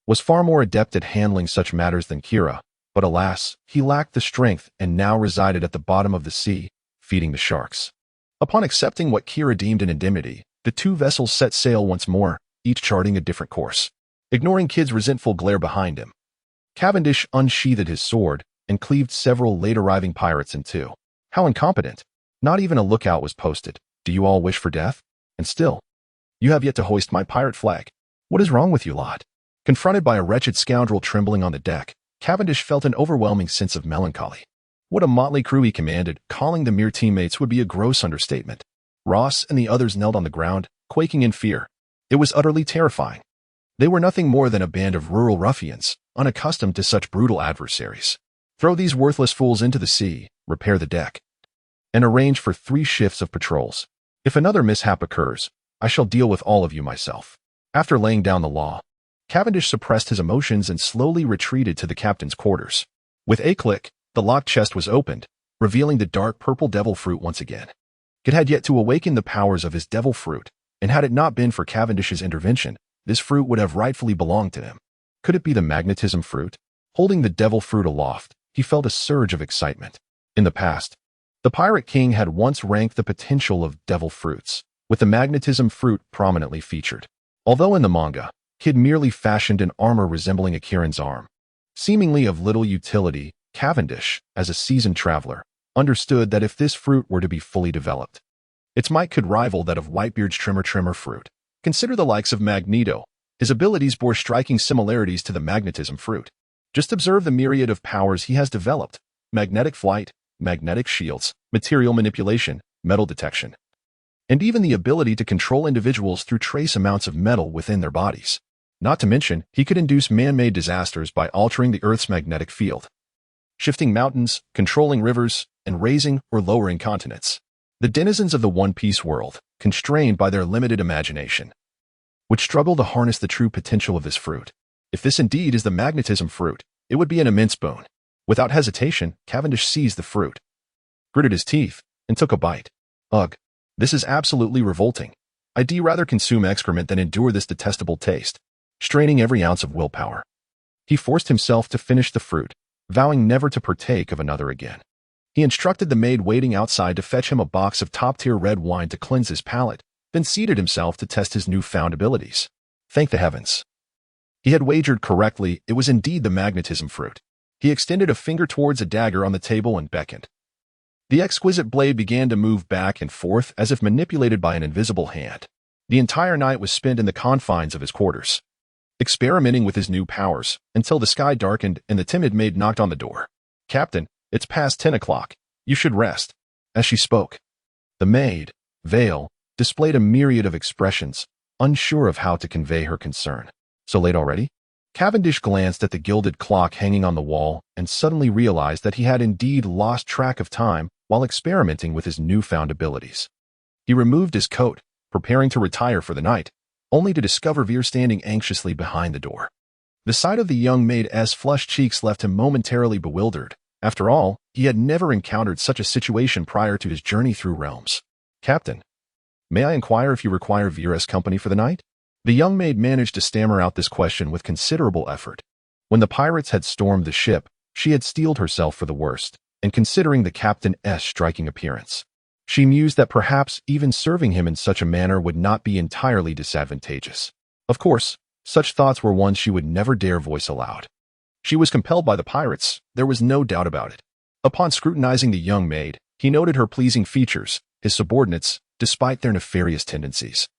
was far more adept at handling such matters than Kira, but alas, he lacked the strength and now resided at the bottom of the sea, feeding the sharks. Upon accepting what Kira deemed an indemnity, the two vessels set sail once more, each charting a different course. Ignoring Kidd's resentful glare behind him, Cavendish unsheathed his sword and cleaved several late-arriving pirates in two. How incompetent! Not even a lookout was posted. Do you all wish for death? And still, you have yet to hoist my pirate flag. What is wrong with you lot? Confronted by a wretched scoundrel trembling on the deck, Cavendish felt an overwhelming sense of melancholy. What a motley crew he commanded, calling them mere teammates would be a gross understatement. Ross and the others knelt on the ground, quaking in fear. It was utterly terrifying. They were nothing more than a band of rural ruffians, unaccustomed to such brutal adversaries. Throw these worthless fools into the sea, repair the deck, and arrange for 3 shifts of patrols. If another mishap occurs, I shall deal with all of you myself. After laying down the law, Cavendish suppressed his emotions and slowly retreated to the captain's quarters. With a click, the locked chest was opened, revealing the dark purple devil fruit once again. Kidd had yet to awaken the powers of his devil fruit, and had it not been for Cavendish's intervention, this fruit would have rightfully belonged to him. Could it be the magnetism fruit? Holding the devil fruit aloft, he felt a surge of excitement. In the past, the Pirate King had once ranked the potential of devil fruits, with the magnetism fruit prominently featured. Although in the manga, Kidd merely fashioned an armor resembling a Kirin's arm. Seemingly of little utility, Cavendish, as a seasoned traveler, understood that if this fruit were to be fully developed, its might could rival that of Whitebeard's Trimmer fruit. Consider the likes of Magneto. His abilities bore striking similarities to the magnetism fruit. Just observe the myriad of powers he has developed: magnetic flight, magnetic shields, material manipulation, metal detection, and even the ability to control individuals through trace amounts of metal within their bodies. Not to mention, he could induce man-made disasters by altering the Earth's magnetic field, shifting mountains, controlling rivers, and raising or lowering continents. The denizens of the One Piece world, constrained by their limited imagination, would struggle to harness the true potential of this fruit. If this indeed is the magnetism fruit, it would be an immense boon. Without hesitation, Cavendish seized the fruit, gritted his teeth, and took a bite. Ugh, this is absolutely revolting. I'd rather consume excrement than endure this detestable taste. Straining every ounce of willpower, he forced himself to finish the fruit, vowing never to partake of another again. He instructed the maid waiting outside to fetch him a box of top-tier red wine to cleanse his palate, then seated himself to test his newfound abilities. Thank the heavens. He had wagered correctly. It was indeed the magnetism fruit. He extended a finger towards a dagger on the table and beckoned. The exquisite blade began to move back and forth as if manipulated by an invisible hand. The entire night was spent in the confines of his quarters, experimenting with his new powers, until the sky darkened and the timid maid knocked on the door. "Captain, it's past 10 o'clock. You should rest." As she spoke, the maid, Vale, displayed a myriad of expressions, unsure of how to convey her concern. So late already? Cavendish glanced at the gilded clock hanging on the wall and suddenly realized that he had indeed lost track of time while experimenting with his newfound abilities. He removed his coat, preparing to retire for the night, only to discover Veer standing anxiously behind the door. The sight of the young maid's flushed cheeks left him momentarily bewildered. After all, he had never encountered such a situation prior to his journey through realms. "Captain, may I inquire if you require Veer's company for the night?" The young maid managed to stammer out this question with considerable effort. When the pirates had stormed the ship, she had steeled herself for the worst, and considering the captain's striking appearance, she mused that perhaps even serving him in such a manner would not be entirely disadvantageous. Of course, such thoughts were ones she would never dare voice aloud. She was compelled by the pirates, there was no doubt about it. Upon scrutinizing the young maid, he noted her pleasing features. His subordinates, despite their nefarious tendencies,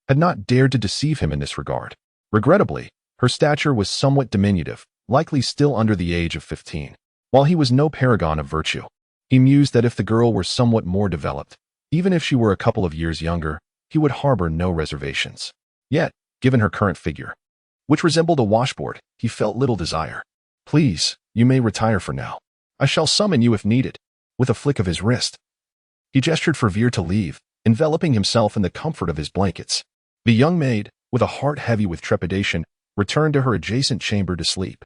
had not dared to deceive him in this regard. Regrettably, her stature was somewhat diminutive, likely still under the age of 15. While he was no paragon of virtue, he mused that if the girl were somewhat more developed, even if she were a couple of years younger, he would harbor no reservations. Yet, given her current figure, which resembled a washboard, he felt little desire. Please, you may retire for now. I shall summon you if needed." With a flick of his wrist, he gestured for Veer to leave, enveloping himself in the comfort of his blankets. The young maid, with a heart heavy with trepidation, returned to her adjacent chamber to sleep.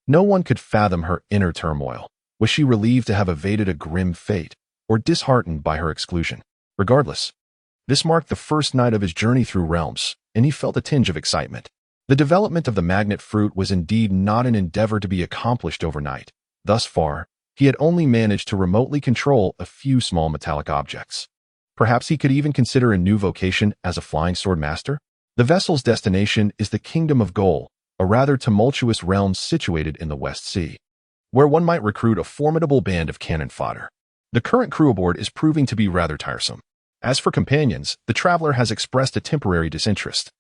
No one could fathom her inner turmoil. Was she relieved to have evaded a grim fate, or disheartened by her exclusion? Regardless, this marked the first night of his journey through realms, and he felt a tinge of excitement. The development of the magnet fruit was indeed not an endeavor to be accomplished overnight. Thus far, he had only managed to remotely control a few small metallic objects. Perhaps he could even consider a new vocation as a flying sword master? The vessel's destination is the Kingdom of Gol, a rather tumultuous realm situated in the West Sea, where one might recruit a formidable band of cannon fodder. The current crew aboard is proving to be rather tiresome. As for companions, the traveler has expressed a temporary disinterest.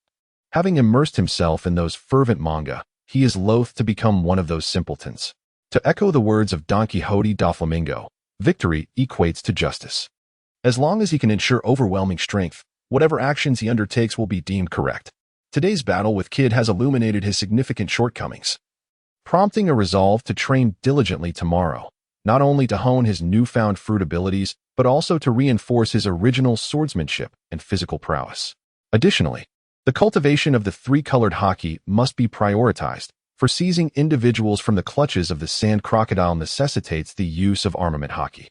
Having immersed himself in those fervent manga, he is loath to become one of those simpletons. To echo the words of Don Quixote da Flamingo, victory equates to justice. As long as he can ensure overwhelming strength, whatever actions he undertakes will be deemed correct. Today's battle with Kid has illuminated his significant shortcomings, prompting a resolve to train diligently tomorrow, not only to hone his newfound fruit abilities, but also to reinforce his original swordsmanship and physical prowess. Additionally, the cultivation of the three-colored haki must be prioritized, for seizing individuals from the clutches of the sand crocodile necessitates the use of armament haki.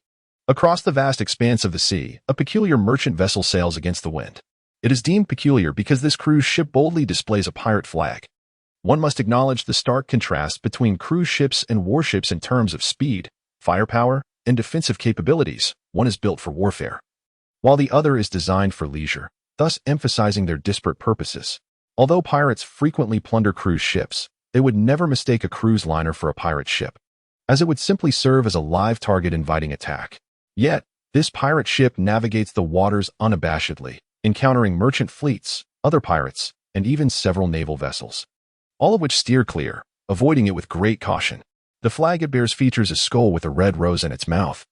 Across the vast expanse of the sea, a peculiar merchant vessel sails against the wind. It is deemed peculiar because this cruise ship boldly displays a pirate flag. One must acknowledge the stark contrast between cruise ships and warships in terms of speed, firepower, and defensive capabilities. One is built for warfare, while the other is designed for leisure, thus emphasizing their disparate purposes. Although pirates frequently plunder cruise ships, they would never mistake a cruise liner for a pirate ship, as it would simply serve as a live target inviting attack. Yet, this pirate ship navigates the waters unabashedly, encountering merchant fleets, other pirates, and even several naval vessels, all of which steer clear, avoiding it with great caution. The flag it bears features a skull with a red rose in its mouth,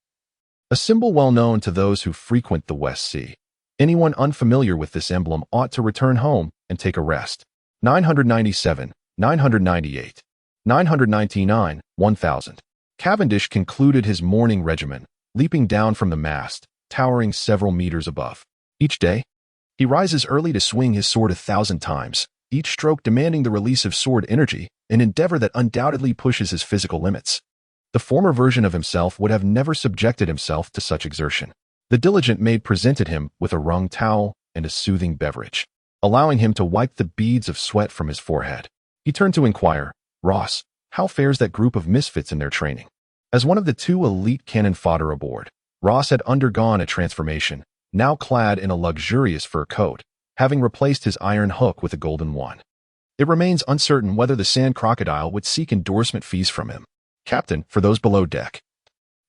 a symbol well known to those who frequent the West Sea. Anyone unfamiliar with this emblem ought to return home and take a rest. 997, 998, 999, 1000. Cavendish concluded his morning regimen, leaping down from the mast, towering several meters above. Each day, he rises early to swing his sword 1,000 times, each stroke demanding the release of sword energy, an endeavor that undoubtedly pushes his physical limits. The former version of himself would have never subjected himself to such exertion. The diligent maid presented him with a wrung towel and a soothing beverage, allowing him to wipe the beads of sweat from his forehead. He turned to inquire, "Ross, how fares that group of misfits in their training?" As one of the 2 elite cannon fodder aboard, Ross had undergone a transformation, now clad in a luxurious fur coat, having replaced his iron hook with a golden one. It remains uncertain whether the sand crocodile would seek endorsement fees from him. Captain, for those below deck,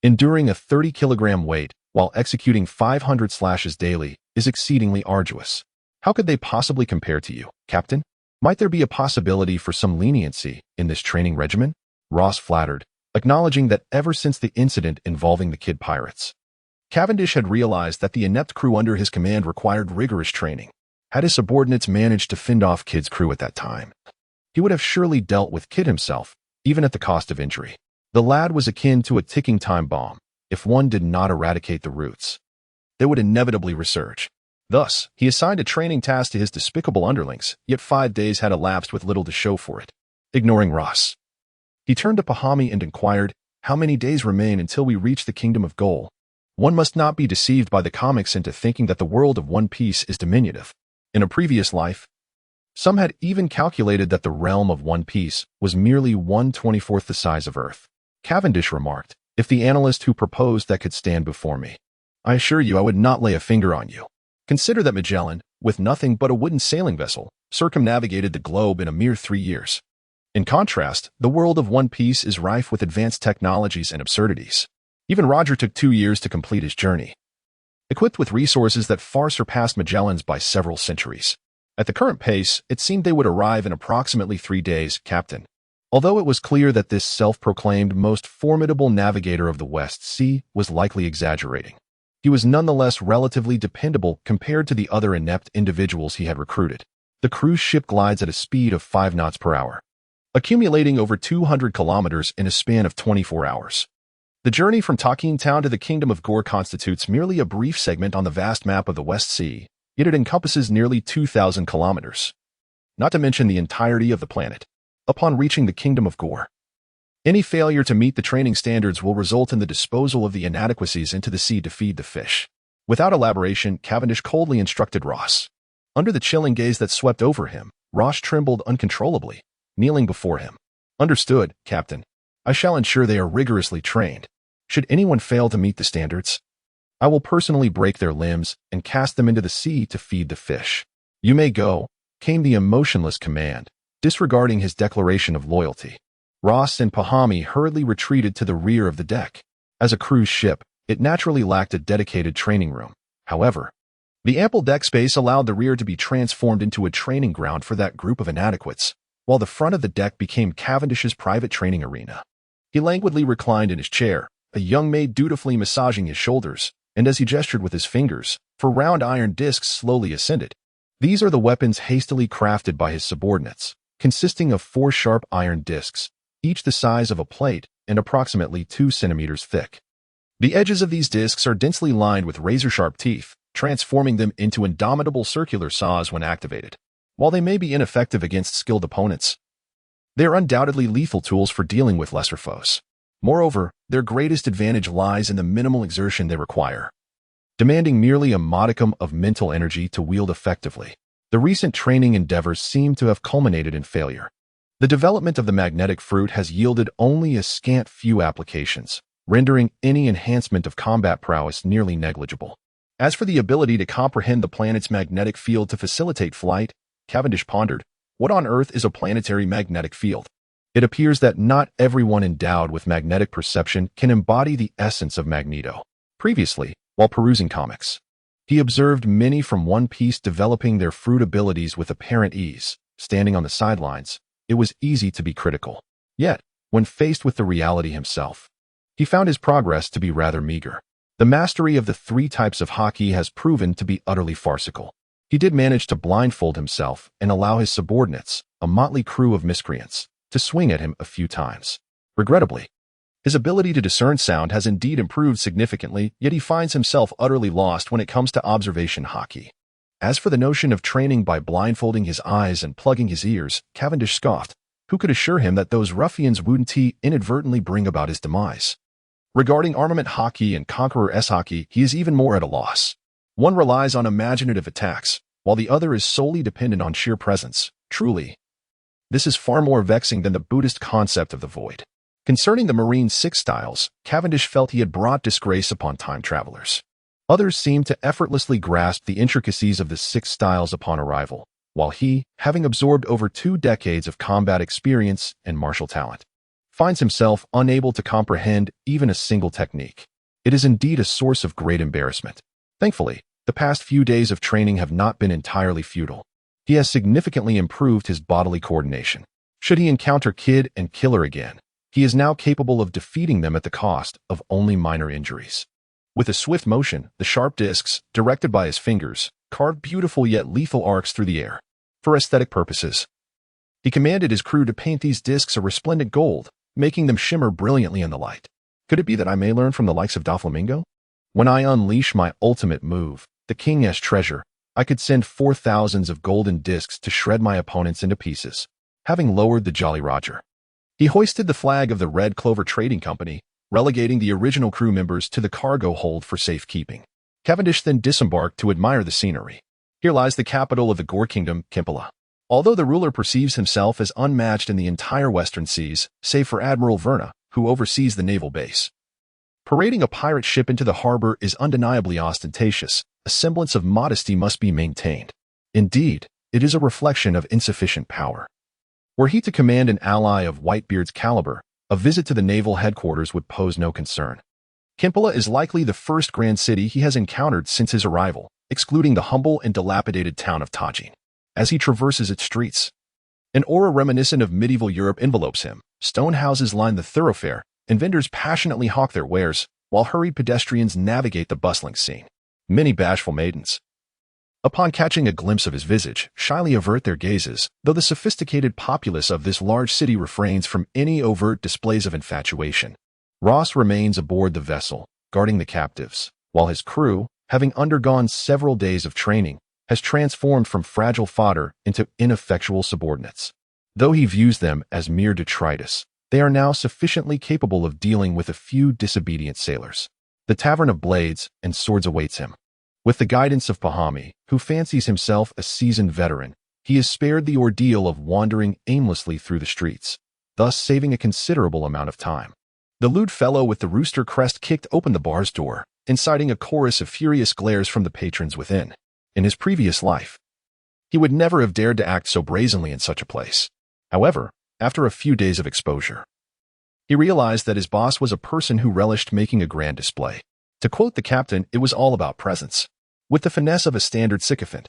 enduring a 30-kilogram weight while executing 500 slashes daily is exceedingly arduous. How could they possibly compare to you, Captain? Might there be a possibility for some leniency in this training regimen? Ross flattered, acknowledging that ever since the incident involving the Kid pirates, Cavendish had realized that the inept crew under his command required rigorous training. Had his subordinates managed to fend off Kid's crew at that time, he would have surely dealt with Kid himself, even at the cost of injury. The lad was akin to a ticking time bomb. If one did not eradicate the roots, they would inevitably resurge. Thus, he assigned a training task to his despicable underlings, yet 5 days had elapsed with little to show for it. Ignoring Ross, he turned to Pahami and inquired, "How many days remain until we reach the Kingdom of Gol?" One must not be deceived by the comics into thinking that the world of One Piece is diminutive. In a previous life, some had even calculated that the realm of One Piece was merely 1/24th the size of Earth. Cavendish remarked, "If the analyst who proposed that could stand before me, I assure you I would not lay a finger on you. Consider that Magellan, with nothing but a wooden sailing vessel, circumnavigated the globe in a mere 3 years. In contrast, the world of One Piece is rife with advanced technologies and absurdities. Even Roger took 2 years to complete his journey, equipped with resources that far surpassed Magellan's by several centuries. At the current pace, it seemed they would arrive in approximately 3 days, Captain." Although it was clear that this self-proclaimed most formidable navigator of the West Sea was likely exaggerating, he was nonetheless relatively dependable compared to the other inept individuals he had recruited. The cruise ship glides at a speed of 5 knots per hour, accumulating over 200 kilometers in a span of 24 hours. The journey from Takin town to the Kingdom of Gore constitutes merely a brief segment on the vast map of the West Sea, yet it encompasses nearly 2,000 kilometers. Not to mention the entirety of the planet. Upon reaching the Kingdom of Gore, any failure to meet the training standards will result in the disposal of the inadequacies into the sea to feed the fish. Without elaboration, Cavendish coldly instructed Ross. Under the chilling gaze that swept over him, Ross trembled uncontrollably, kneeling before him. Understood, Captain. I shall ensure they are rigorously trained. Should anyone fail to meet the standards, I will personally break their limbs and cast them into the sea to feed the fish. You may go, came the emotionless command, disregarding his declaration of loyalty. Ross and Pahami hurriedly retreated to the rear of the deck. As a cruise ship, it naturally lacked a dedicated training room. However, the ample deck space allowed the rear to be transformed into a training ground for that group of inadequates, while the front of the deck became Cavendish's private training arena. He languidly reclined in his chair, a young maid dutifully massaging his shoulders, and as he gestured with his fingers, 4 round iron discs slowly ascended. These are the weapons hastily crafted by his subordinates, consisting of 4 sharp iron discs, each the size of a plate and approximately 2 centimeters thick. The edges of these discs are densely lined with razor-sharp teeth, transforming them into indomitable circular saws when activated. While they may be ineffective against skilled opponents, they are undoubtedly lethal tools for dealing with lesser foes. Moreover, their greatest advantage lies in the minimal exertion they require, demanding merely a modicum of mental energy to wield effectively. The recent training endeavors seem to have culminated in failure. The development of the magnetic fruit has yielded only a scant few applications, rendering any enhancement of combat prowess nearly negligible. As for the ability to comprehend the planet's magnetic field to facilitate flight, Cavendish pondered, what on earth is a planetary magnetic field? It appears that not everyone endowed with magnetic perception can embody the essence of Magneto. Previously, while perusing comics, he observed many from One Piece developing their fruit abilities with apparent ease. Standing on the sidelines, it was easy to be critical. Yet, when faced with the reality himself, he found his progress to be rather meager. The mastery of the 3 types of hockey has proven to be utterly farcical. He did manage to blindfold himself and allow his subordinates, a motley crew of miscreants, to swing at him a few times. Regrettably, his ability to discern sound has indeed improved significantly, yet he finds himself utterly lost when it comes to observation hockey. As for the notion of training by blindfolding his eyes and plugging his ears, Cavendish scoffed. Who could assure him that those ruffians wouldn't inadvertently bring about his demise? Regarding armament hockey and conqueror S-hockey, he is even more at a loss. One relies on imaginative attacks, while the other is solely dependent on sheer presence. Truly, this is far more vexing than the Buddhist concept of the void. Concerning the Marine 6 styles, Cavendish felt he had brought disgrace upon time travelers. Others seemed to effortlessly grasp the intricacies of the 6 styles upon arrival, while he, having absorbed over 2 decades of combat experience and martial talent, finds himself unable to comprehend even a single technique. It is indeed a source of great embarrassment. Thankfully, the past few days of training have not been entirely futile. He has significantly improved his bodily coordination. Should he encounter Kid and Killer again, he is now capable of defeating them at the cost of only minor injuries. With a swift motion, the sharp discs, directed by his fingers, carved beautiful yet lethal arcs through the air. For aesthetic purposes, he commanded his crew to paint these discs a resplendent gold, making them shimmer brilliantly in the light. Could it be that I may learn from the likes of Doflamingo? When I unleash my ultimate move, the King's treasure, I could send 4,000 of golden discs to shred my opponents into pieces. Having lowered the Jolly Roger, he hoisted the flag of the Red Clover Trading Company, relegating the original crew members to the cargo hold for safekeeping. Cavendish then disembarked to admire the scenery. Here lies the capital of the Gore Kingdom, Kimpala. Although the ruler perceives himself as unmatched in the entire Western Seas, save for Admiral Verna, who oversees the naval base, parading a pirate ship into the harbor is undeniably ostentatious. A semblance of modesty must be maintained. Indeed, it is a reflection of insufficient power. Were he to command an ally of Whitebeard's caliber, a visit to the naval headquarters would pose no concern. Kimpala is likely the first grand city he has encountered since his arrival, excluding the humble and dilapidated town of Tajin. As he traverses its streets, an aura reminiscent of medieval Europe envelopes him. Stone houses line the thoroughfare, and vendors passionately hawk their wares, while hurried pedestrians navigate the bustling scene. Many bashful maidens, Upon catching a glimpse of his visage, shyly avert their gazes, though the sophisticated populace of this large city refrains from any overt displays of infatuation. Ross remains aboard the vessel, guarding the captives, while his crew, having undergone several days of training, has transformed from fragile fodder into ineffectual subordinates. Though he views them as mere detritus, they are now sufficiently capable of dealing with a few disobedient sailors. The Tavern of Blades and Swords awaits him. With the guidance of Pahami, who fancies himself a seasoned veteran, he is spared the ordeal of wandering aimlessly through the streets, thus saving a considerable amount of time. The lewd fellow with the rooster crest kicked open the bar's door, inciting a chorus of furious glares from the patrons within. In his previous life, he would never have dared to act so brazenly in such a place. However, after a few days of exposure, he realized that his boss was a person who relished making a grand display. To quote the captain, it was all about presence. With the finesse of a standard sycophant,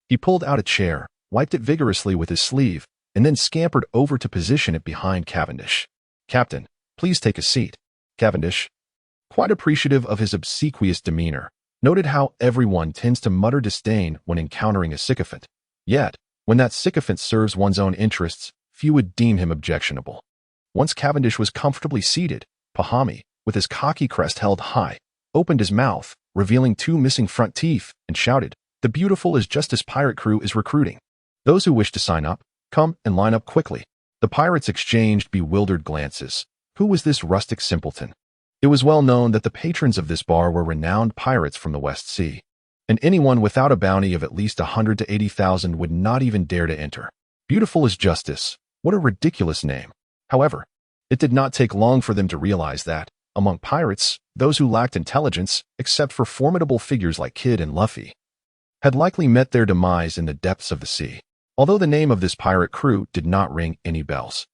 he pulled out a chair, wiped it vigorously with his sleeve, and then scampered over to position it behind Cavendish. "Captain, please take a seat." Cavendish, quite appreciative of his obsequious demeanor, noted how everyone tends to mutter disdain when encountering a sycophant. Yet, when that sycophant serves one's own interests, few would deem him objectionable. Once Cavendish was comfortably seated, Pahami, with his cocky crest held high, opened his mouth, revealing 2 missing front teeth, and shouted, "The beautiful as Justice pirate crew is recruiting. Those who wish to sign up, come and line up quickly." The pirates exchanged bewildered glances. Who was this rustic simpleton? It was well known that the patrons of this bar were renowned pirates from the West Sea, and anyone without a bounty of at least 100 to 80,000 would not even dare to enter. Beautiful as Justice. What a ridiculous name. However, it did not take long for them to realize that, among pirates, those who lacked intelligence, except for formidable figures like Kidd and Luffy, had likely met their demise in the depths of the sea. Although the name of this pirate crew did not ring any bells,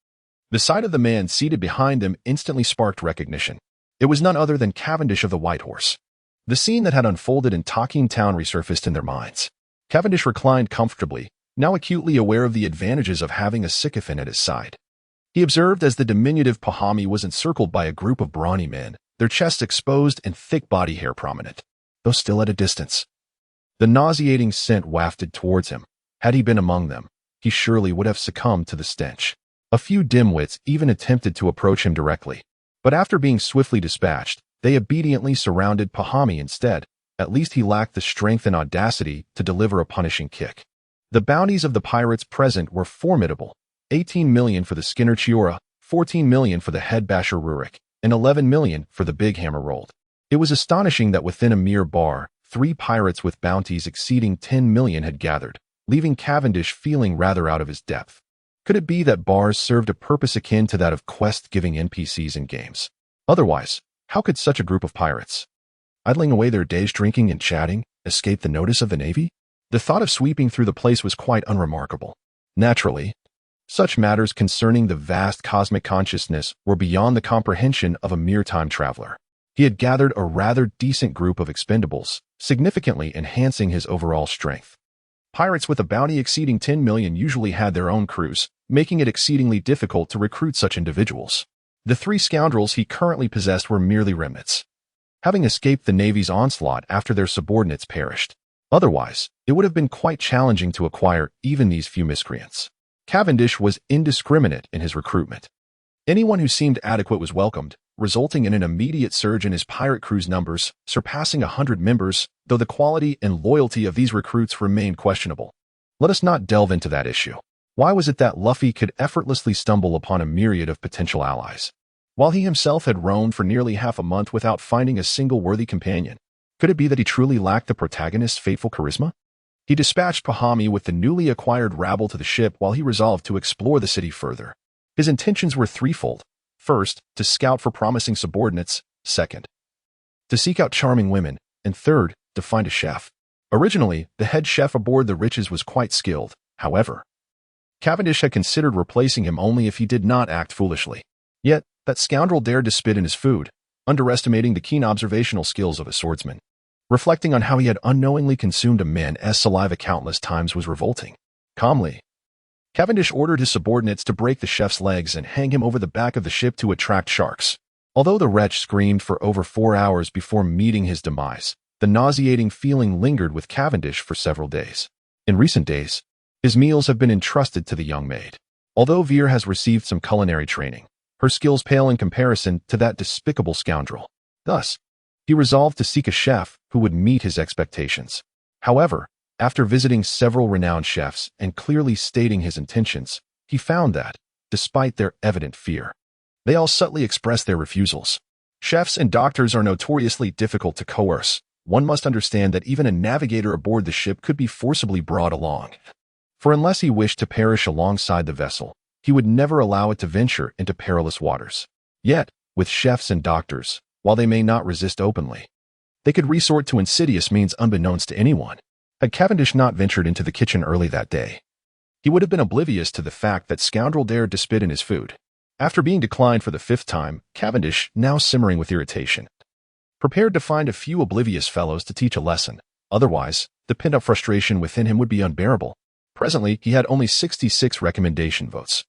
the sight of the man seated behind them instantly sparked recognition. It was none other than Cavendish of the White Horse. The scene that had unfolded in Talking Town resurfaced in their minds. Cavendish reclined comfortably, now acutely aware of the advantages of having a sycophant at his side. He observed as the diminutive Pahami was encircled by a group of brawny men, their chests exposed and thick body hair prominent, though still at a distance. The nauseating scent wafted towards him. Had he been among them, he surely would have succumbed to the stench. A few dimwits even attempted to approach him directly, but after being swiftly dispatched, they obediently surrounded Pahami instead. At least he lacked the strength and audacity to deliver a punishing kick. The bounties of the pirates present were formidable: 18 million for the Skinner Chiura, 14 million for the head basher Rurik, and 11 million for the big hammer rolled. It was astonishing that within a mere bar, 3 pirates with bounties exceeding 10 million had gathered, leaving Cavendish feeling rather out of his depth. Could it be that bars served a purpose akin to that of quest-giving NPCs in games? Otherwise, how could such a group of pirates, idling away their days drinking and chatting, escape the notice of the Navy? The thought of sweeping through the place was quite unremarkable. Naturally, such matters concerning the vast cosmic consciousness were beyond the comprehension of a mere time traveler. He had gathered a rather decent group of expendables, significantly enhancing his overall strength. Pirates with a bounty exceeding 10 million usually had their own crews, making it exceedingly difficult to recruit such individuals. The 3 scoundrels he currently possessed were merely remnants, having escaped the Navy's onslaught after their subordinates perished. Otherwise, it would have been quite challenging to acquire even these few miscreants. Cavendish was indiscriminate in his recruitment. Anyone who seemed adequate was welcomed, resulting in an immediate surge in his pirate crew's numbers, surpassing 100 members, though the quality and loyalty of these recruits remained questionable. Let us not delve into that issue. Why was it that Luffy could effortlessly stumble upon a myriad of potential allies, while he himself had roamed for nearly half a month without finding a single worthy companion? Could it be that he truly lacked the protagonist's fateful charisma? He dispatched Pahami with the newly acquired rabble to the ship while he resolved to explore the city further. His intentions were threefold. First, to scout for promising subordinates. Second, to seek out charming women. And third, to find a chef. Originally, the head chef aboard the Riches was quite skilled. However, Cavendish had considered replacing him only if he did not act foolishly. Yet, that scoundrel dared to spit in his food, underestimating the keen observational skills of a swordsman. Reflecting on how he had unknowingly consumed a man's saliva countless times was revolting. Calmly, Cavendish ordered his subordinates to break the chef's legs and hang him over the back of the ship to attract sharks. Although the wretch screamed for over 4 hours before meeting his demise, The nauseating feeling lingered with Cavendish for several days. In recent days, his meals have been entrusted to the young maid. Although Veer has received some culinary training, her skills pale in comparison to that despicable scoundrel. Thus, he resolved to seek a chef who would meet his expectations. However, after visiting several renowned chefs and clearly stating his intentions, he found that, despite their evident fear, they all subtly expressed their refusals. Chefs and doctors are notoriously difficult to coerce. One must understand that even a navigator aboard the ship could be forcibly brought along. For unless he wished to perish alongside the vessel, he would never allow it to venture into perilous waters. Yet, with chefs and doctors, while they may not resist openly, they could resort to insidious means unbeknownst to anyone. Had Cavendish not ventured into the kitchen early that day, he would have been oblivious to the fact that scoundrel dared to spit in his food. After being declined for the 5th time, Cavendish, now simmering with irritation, prepared to find a few oblivious fellows to teach a lesson. Otherwise, the pent-up frustration within him would be unbearable. Presently, he had only 66 recommendation votes,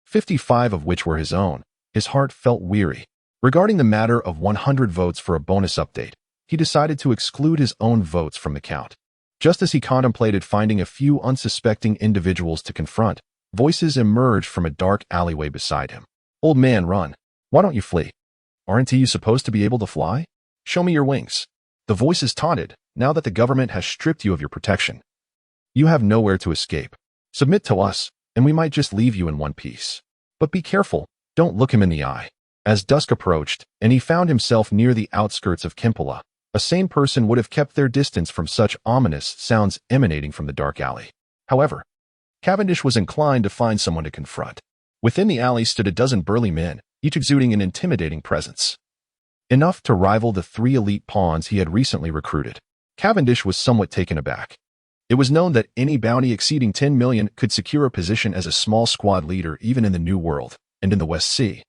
55 of which were his own. His heart felt weary. Regarding the matter of 100 votes for a bonus update, he decided to exclude his own votes from the count. Just as he contemplated finding a few unsuspecting individuals to confront, voices emerged from a dark alleyway beside him. "Old man, run. Why don't you flee? Aren't you supposed to be able to fly? Show me your wings." The voices taunted, "Now that the government has stripped you of your protection, you have nowhere to escape. Submit to us, and we might just leave you in one piece. But be careful, don't look him in the eye." As dusk approached, and he found himself near the outskirts of Kimpala, a sane person would have kept their distance from such ominous sounds emanating from the dark alley. However, Cavendish was inclined to find someone to confront. Within the alley stood a dozen burly men, each exuding an intimidating presence, enough to rival the 3 elite pawns he had recently recruited. Cavendish was somewhat taken aback. It was known that any bounty exceeding 10 million could secure a position as a small squad leader even in the New World and in the West Sea.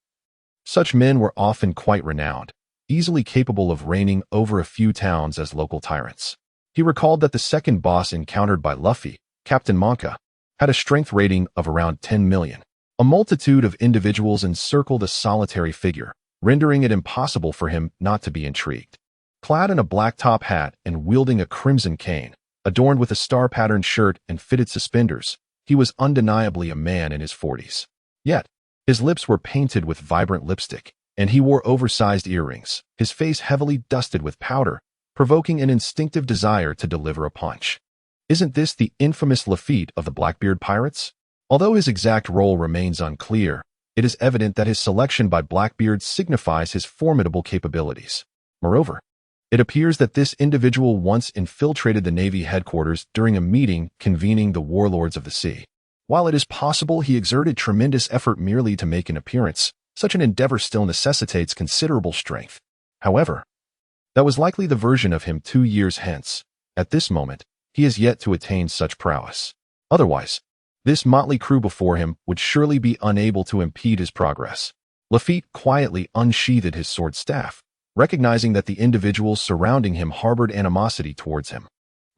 Such men were often quite renowned, easily capable of reigning over a few towns as local tyrants. He recalled that the second boss encountered by Luffy, Captain Monka, had a strength rating of around 10 million. A multitude of individuals encircled a solitary figure, rendering it impossible for him not to be intrigued. Clad in a black top hat and wielding a crimson cane, adorned with a star-patterned shirt and fitted suspenders, he was undeniably a man in his 40s. Yet, his lips were painted with vibrant lipstick, and he wore oversized earrings, his face heavily dusted with powder, provoking an instinctive desire to deliver a punch. Isn't this the infamous Lafitte of the Blackbeard pirates? Although his exact role remains unclear, it is evident that his selection by Blackbeard signifies his formidable capabilities. Moreover, it appears that this individual once infiltrated the Navy headquarters during a meeting convening the warlords of the sea. While it is possible he exerted tremendous effort merely to make an appearance, such an endeavor still necessitates considerable strength. However, that was likely the version of him 2 years hence. At this moment, he has yet to attain such prowess. Otherwise, this motley crew before him would surely be unable to impede his progress. Lafitte quietly unsheathed his sword staff, recognizing that the individuals surrounding him harbored animosity towards him,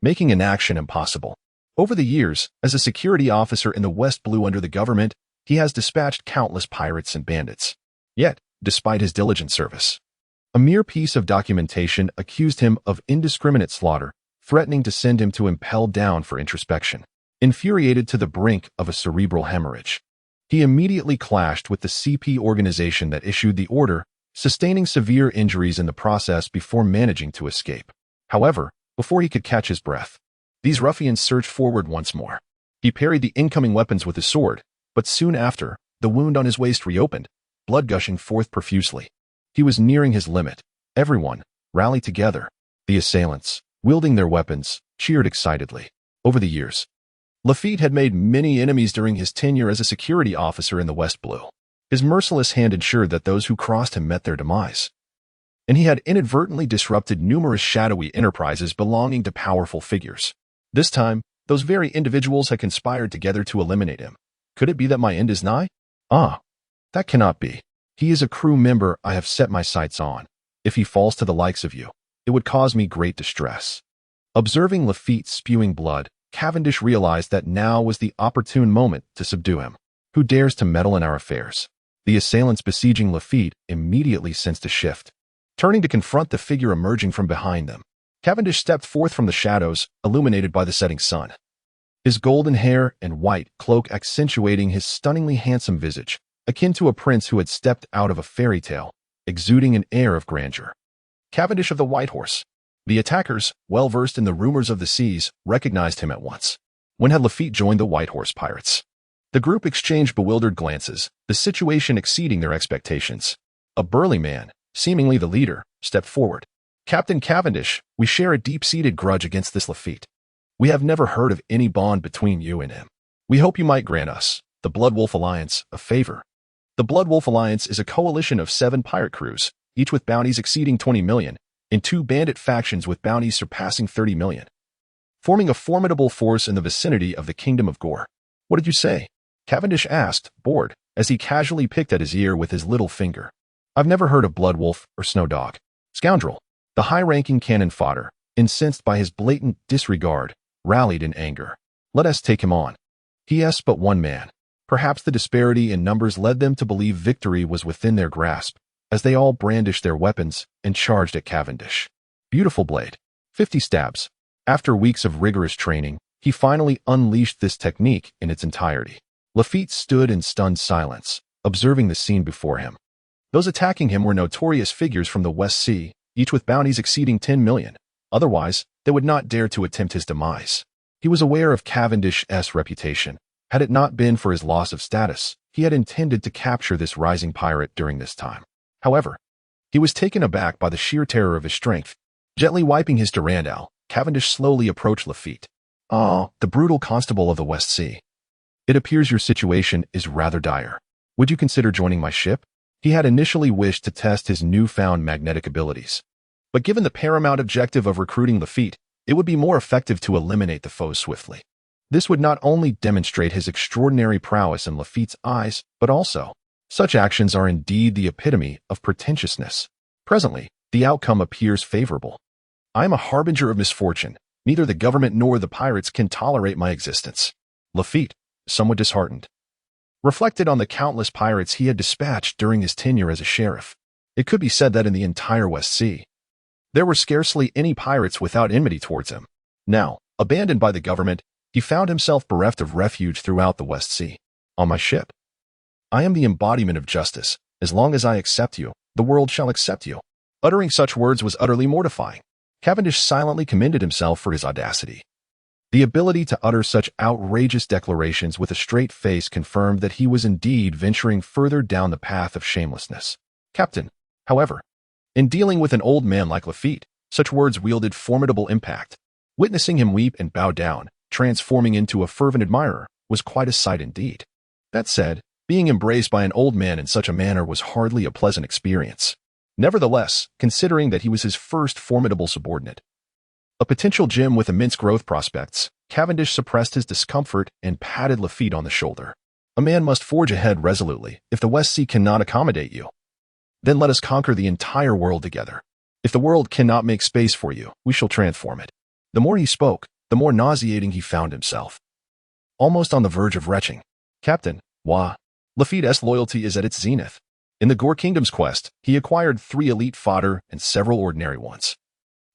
making an action impossible. Over the years, as a security officer in the West Blue under the government, he has dispatched countless pirates and bandits. Yet, despite his diligent service, a mere piece of documentation accused him of indiscriminate slaughter, threatening to send him to impel down for introspection. Infuriated to the brink of a cerebral hemorrhage, he immediately clashed with the CP organization that issued the order, sustaining severe injuries in the process before managing to escape. However, before he could catch his breath, these ruffians surged forward once more. He parried the incoming weapons with his sword, but soon after, the wound on his waist reopened, blood gushing forth profusely. He was nearing his limit. Everyone rallied together. The assailants, wielding their weapons, cheered excitedly. Over the years, Lafitte had made many enemies during his tenure as a security officer in the West Blue. His merciless hand ensured that those who crossed him met their demise, and he had inadvertently disrupted numerous shadowy enterprises belonging to powerful figures. This time, those very individuals had conspired together to eliminate him. Could it be that my end is nigh? Ah, that cannot be. He is a crew member I have set my sights on. If he falls to the likes of you, it would cause me great distress. Observing Lafitte spewing blood, Cavendish realized that now was the opportune moment to subdue him. Who dares to meddle in our affairs? The assailants besieging Lafitte immediately sensed a shift. Turning to confront the figure emerging from behind them, Cavendish stepped forth from the shadows, illuminated by the setting sun. His golden hair and white cloak accentuating his stunningly handsome visage, akin to a prince who had stepped out of a fairy tale, exuding an air of grandeur. Cavendish of the White Horse. The attackers, well versed in the rumors of the seas, recognized him at once. When had Lafitte joined the White Horse pirates? The group exchanged bewildered glances, the situation exceeding their expectations. A burly man, seemingly the leader, stepped forward. Captain Cavendish, we share a deep-seated grudge against this Lafitte. We have never heard of any bond between you and him. We hope you might grant us, the Blood Wolf Alliance, a favor. The Blood Wolf Alliance is a coalition of 7 pirate crews, each with bounties exceeding 20 million, and 2 bandit factions with bounties surpassing 30 million, forming a formidable force in the vicinity of the Kingdom of Gore. What did you say? Cavendish asked, bored, as he casually picked at his ear with his little finger. I've never heard of Blood Wolf or Snow Dog. Scoundrel. The high-ranking cannon fodder, incensed by his blatant disregard, rallied in anger. Let us take him on. He has but one man. Perhaps the disparity in numbers led them to believe victory was within their grasp, as they all brandished their weapons and charged at Cavendish. Beautiful blade. 50 stabs. After weeks of rigorous training, he finally unleashed this technique in its entirety. Lafitte stood in stunned silence, observing the scene before him. Those attacking him were notorious figures from the West Sea, each with bounties exceeding 10 million. Otherwise, they would not dare to attempt his demise. He was aware of Cavendish's reputation. Had it not been for his loss of status, he had intended to capture this rising pirate during this time. However, he was taken aback by the sheer terror of his strength. Gently wiping his durandal, Cavendish slowly approached Lafitte. Ah, the brutal constable of the West Sea. It appears your situation is rather dire. Would you consider joining my ship? He had initially wished to test his newfound magnetic abilities. But given the paramount objective of recruiting Lafitte, it would be more effective to eliminate the foes swiftly. This would not only demonstrate his extraordinary prowess in Lafitte's eyes, but also, such actions are indeed the epitome of pretentiousness. Presently, the outcome appears favorable. I am a harbinger of misfortune. Neither the government nor the pirates can tolerate my existence. Lafitte, somewhat disheartened, reflected on the countless pirates he had dispatched during his tenure as a sheriff. It could be said that in the entire West Sea, there were scarcely any pirates without enmity towards him. Now, abandoned by the government, he found himself bereft of refuge throughout the West Sea. On my ship. I am the embodiment of justice. As long as I accept you, the world shall accept you. Uttering such words was utterly mortifying. Cavendish silently commended himself for his audacity. The ability to utter such outrageous declarations with a straight face confirmed that he was indeed venturing further down the path of shamelessness. Captain, however, in dealing with an old man like Lafitte, such words wielded formidable impact. Witnessing him weep and bow down, transforming into a fervent admirer, was quite a sight indeed. That said, being embraced by an old man in such a manner was hardly a pleasant experience. Nevertheless, considering that he was his first formidable subordinate, a potential gem with immense growth prospects, Cavendish suppressed his discomfort and patted Lafitte on the shoulder. A man must forge ahead resolutely if the West Sea cannot accommodate you. Then let us conquer the entire world together. If the world cannot make space for you, we shall transform it. The more he spoke, the more nauseating he found himself. Almost on the verge of retching. Captain, Lafitte's loyalty is at its zenith. In the Gore Kingdom's quest, he acquired 3 elite fodder and several ordinary ones,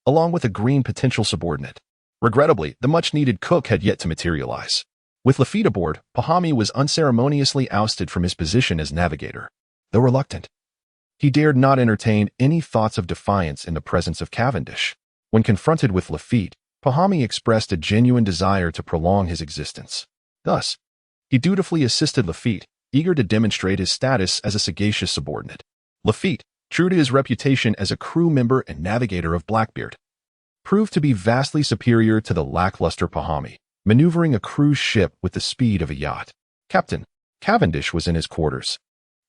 along with a green potential subordinate. Regrettably, the much-needed cook had yet to materialize. With Lafitte aboard, Pahami was unceremoniously ousted from his position as navigator. Though reluctant, he dared not entertain any thoughts of defiance in the presence of Cavendish. When confronted with Lafitte, Pahami expressed a genuine desire to prolong his existence. Thus, he dutifully assisted Lafitte, eager to demonstrate his status as a sagacious subordinate. Lafitte, true to his reputation as a crew member and navigator of Blackbeard, proved to be vastly superior to the lackluster Pahami, maneuvering a cruise ship with the speed of a yacht. Captain Cavendish was in his quarters,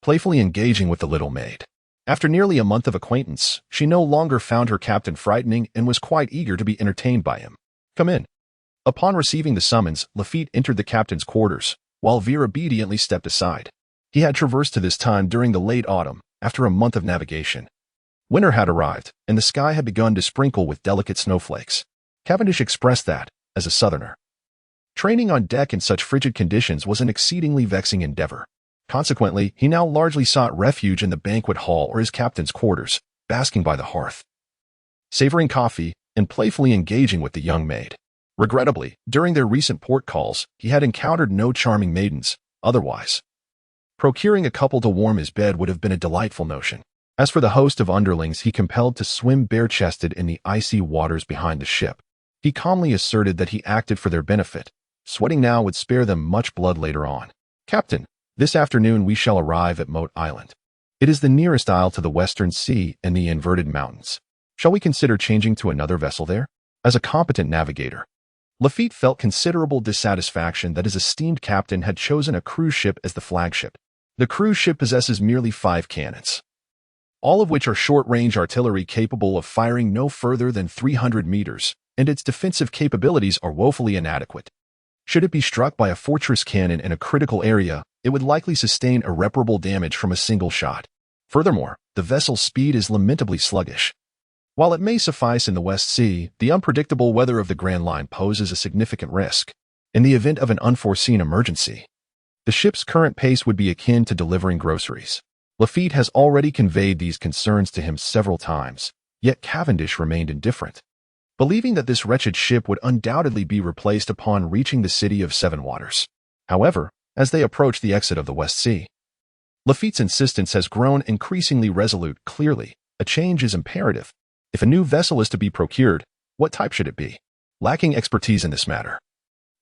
playfully engaging with the little maid. After nearly a month of acquaintance, she no longer found her captain frightening and was quite eager to be entertained by him. Come in. Upon receiving the summons, Lafitte entered the captain's quarters, while Veer obediently stepped aside. He had traversed to this time during the late autumn, after a month of navigation. Winter had arrived, and the sky had begun to sprinkle with delicate snowflakes. Cavendish expressed that, as a southerner, training on deck in such frigid conditions was an exceedingly vexing endeavor. Consequently, he now largely sought refuge in the banquet hall or his captain's quarters, basking by the hearth, savoring coffee, and playfully engaging with the young maid. Regrettably, during their recent port calls, he had encountered no charming maidens. Otherwise, procuring a couple to warm his bed would have been a delightful notion. As for the host of underlings he compelled to swim bare-chested in the icy waters behind the ship, he calmly asserted that he acted for their benefit. Sweating now would spare them much blood later on. "Captain, this afternoon we shall arrive at Moat Island. It is the nearest isle to the western sea and the inverted mountains. Shall we consider changing to another vessel there?" As a competent navigator, Lafitte felt considerable dissatisfaction that his esteemed captain had chosen a cruise ship as the flagship. The cruise ship possesses merely 5 cannons, all of which are short-range artillery capable of firing no further than 300 meters, and its defensive capabilities are woefully inadequate. Should it be struck by a fortress cannon in a critical area, it would likely sustain irreparable damage from a single shot. Furthermore, the vessel's speed is lamentably sluggish. While it may suffice in the West Sea, the unpredictable weather of the Grand Line poses a significant risk. In the event of an unforeseen emergency, the ship's current pace would be akin to delivering groceries. Lafitte has already conveyed these concerns to him several times, yet Cavendish remained indifferent, believing that this wretched ship would undoubtedly be replaced upon reaching the city of Seven Waters. However, as they approach the exit of the West Sea, Lafitte's insistence has grown increasingly resolute. Clearly, a change is imperative. If a new vessel is to be procured, what type should it be? Lacking expertise in this matter,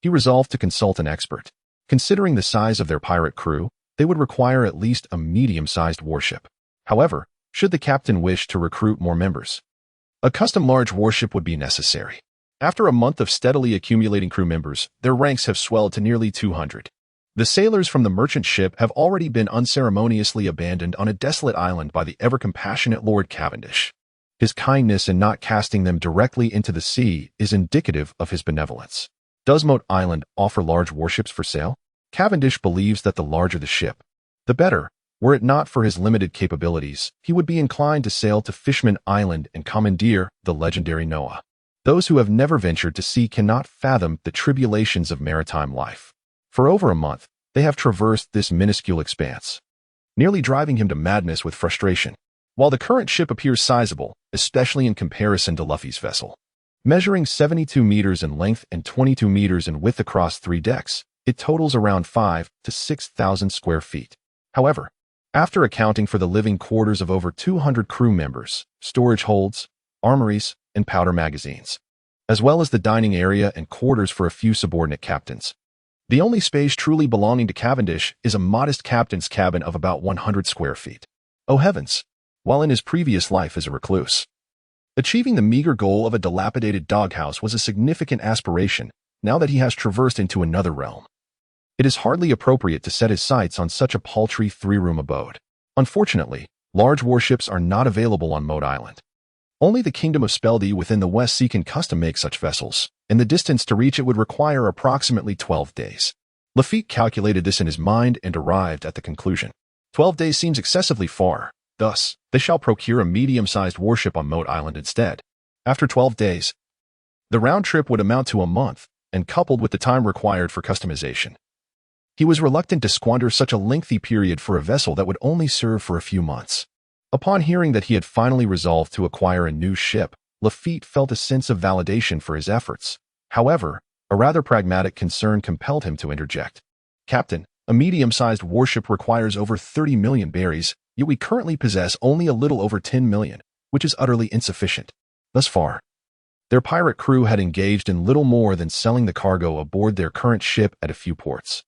he resolved to consult an expert. Considering the size of their pirate crew, they would require at least a medium-sized warship. However, should the captain wish to recruit more members, a custom large warship would be necessary. After a month of steadily accumulating crew members, their ranks have swelled to nearly 200. The sailors from the merchant ship have already been unceremoniously abandoned on a desolate island by the ever-compassionate Lord Cavendish. His kindness in not casting them directly into the sea is indicative of his benevolence. Does Moat Island offer large warships for sale? Cavendish believes that the larger the ship, the better. Were it not for his limited capabilities, he would be inclined to sail to Fishman Island and commandeer the legendary Noah. Those who have never ventured to sea cannot fathom the tribulations of maritime life. For over a month, they have traversed this minuscule expanse, nearly driving him to madness with frustration. While the current ship appears sizable, especially in comparison to Luffy's vessel, measuring 72 meters in length and 22 meters in width across 3 decks, it totals around 5,000 to 6,000 square feet. However, after accounting for the living quarters of over 200 crew members, storage holds, armories, and powder magazines, as well as the dining area and quarters for a few subordinate captains, the only space truly belonging to Cavendish is a modest captain's cabin of about 100 square feet. Oh heavens! While in his previous life as a recluse, achieving the meager goal of a dilapidated doghouse was a significant aspiration. Now that he has traversed into another realm, it is hardly appropriate to set his sights on such a paltry 3-room abode. Unfortunately, large warships are not available on Moat Island. Only the Kingdom of Speldie within the West Sea can custom-make such vessels, and the distance to reach it would require approximately 12 days. Lafitte calculated this in his mind and arrived at the conclusion. 12 days seems excessively far. Thus, they shall procure a medium-sized warship on Moat Island instead. After 12 days, the round trip would amount to a month, and coupled with the time required for customization, he was reluctant to squander such a lengthy period for a vessel that would only serve for a few months. Upon hearing that he had finally resolved to acquire a new ship, Lafitte felt a sense of validation for his efforts. However, a rather pragmatic concern compelled him to interject. "Captain, a medium-sized warship requires over 30 million berries, yet we currently possess only a little over 10 million, which is utterly insufficient." Thus far, their pirate crew had engaged in little more than selling the cargo aboard their current ship at a few ports.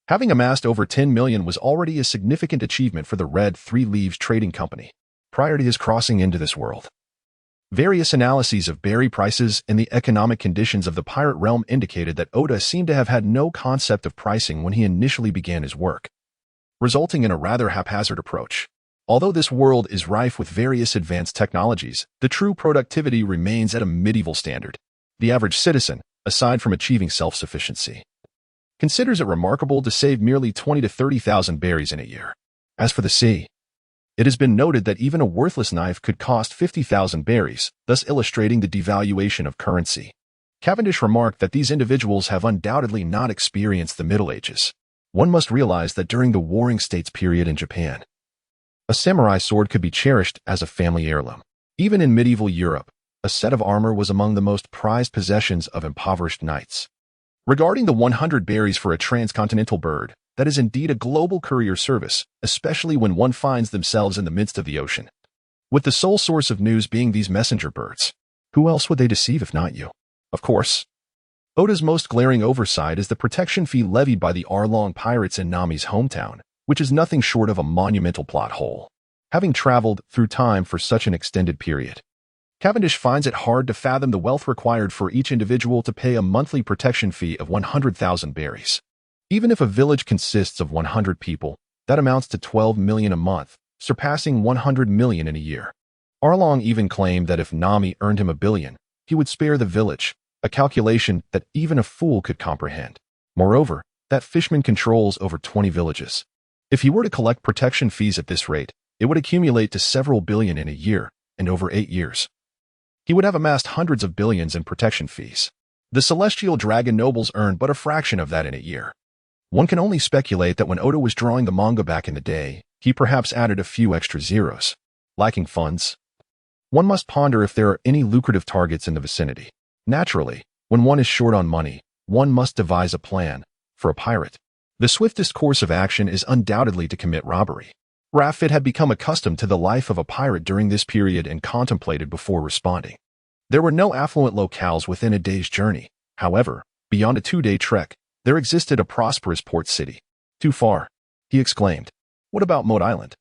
Having amassed over 10 million was already a significant achievement for the Red Three Leaves Trading Company prior to his crossing into this world. Various analyses of berry prices and the economic conditions of the pirate realm indicated that Oda seemed to have had no concept of pricing when he initially began his work, resulting in a rather haphazard approach. Although this world is rife with various advanced technologies, the true productivity remains at a medieval standard. The average citizen, aside from achieving self-sufficiency, considers it remarkable to save merely 20 to 30,000 berries in a year. As for the sea, it has been noted that even a worthless knife could cost 50,000 berries, thus illustrating the devaluation of currency. Cavendish remarked that these individuals have undoubtedly not experienced the Middle Ages. One must realize that during the Warring States period in Japan, a samurai sword could be cherished as a family heirloom. Even in medieval Europe, a set of armor was among the most prized possessions of impoverished knights. Regarding the 100 berries for a transcontinental bird, that is indeed a global courier service, especially when one finds themselves in the midst of the ocean. With the sole source of news being these messenger birds. Who else would they deceive if not you? Of course. Oda's most glaring oversight is the protection fee levied by the Arlong pirates in Nami's hometown, which is nothing short of a monumental plot hole. Having traveled through time for such an extended period, Cavendish finds it hard to fathom the wealth required for each individual to pay a monthly protection fee of 100,000 berries. Even if a village consists of 100 people, that amounts to 12 million a month, surpassing 100 million in a year. Arlong even claimed that if Nami earned him 1 billion, he would spare the village, a calculation that even a fool could comprehend. Moreover, that fishman controls over 20 villages. If he were to collect protection fees at this rate, it would accumulate to several billion in a year, and over 8 years. He would have amassed hundreds of billions in protection fees. The celestial dragon nobles earned but a fraction of that in a year. One can only speculate that when Oda was drawing the manga back in the day, he perhaps added a few extra zeros. Lacking funds? One must ponder if there are any lucrative targets in the vicinity. Naturally, when one is short on money, one must devise a plan. For a pirate, the swiftest course of action is undoubtedly to commit robbery. Rafid had become accustomed to the life of a pirate during this period and contemplated before responding. There were no affluent locales within a day's journey. However, beyond a 2-day trek, there existed a prosperous port city. Too far, he exclaimed. What about Moat Island?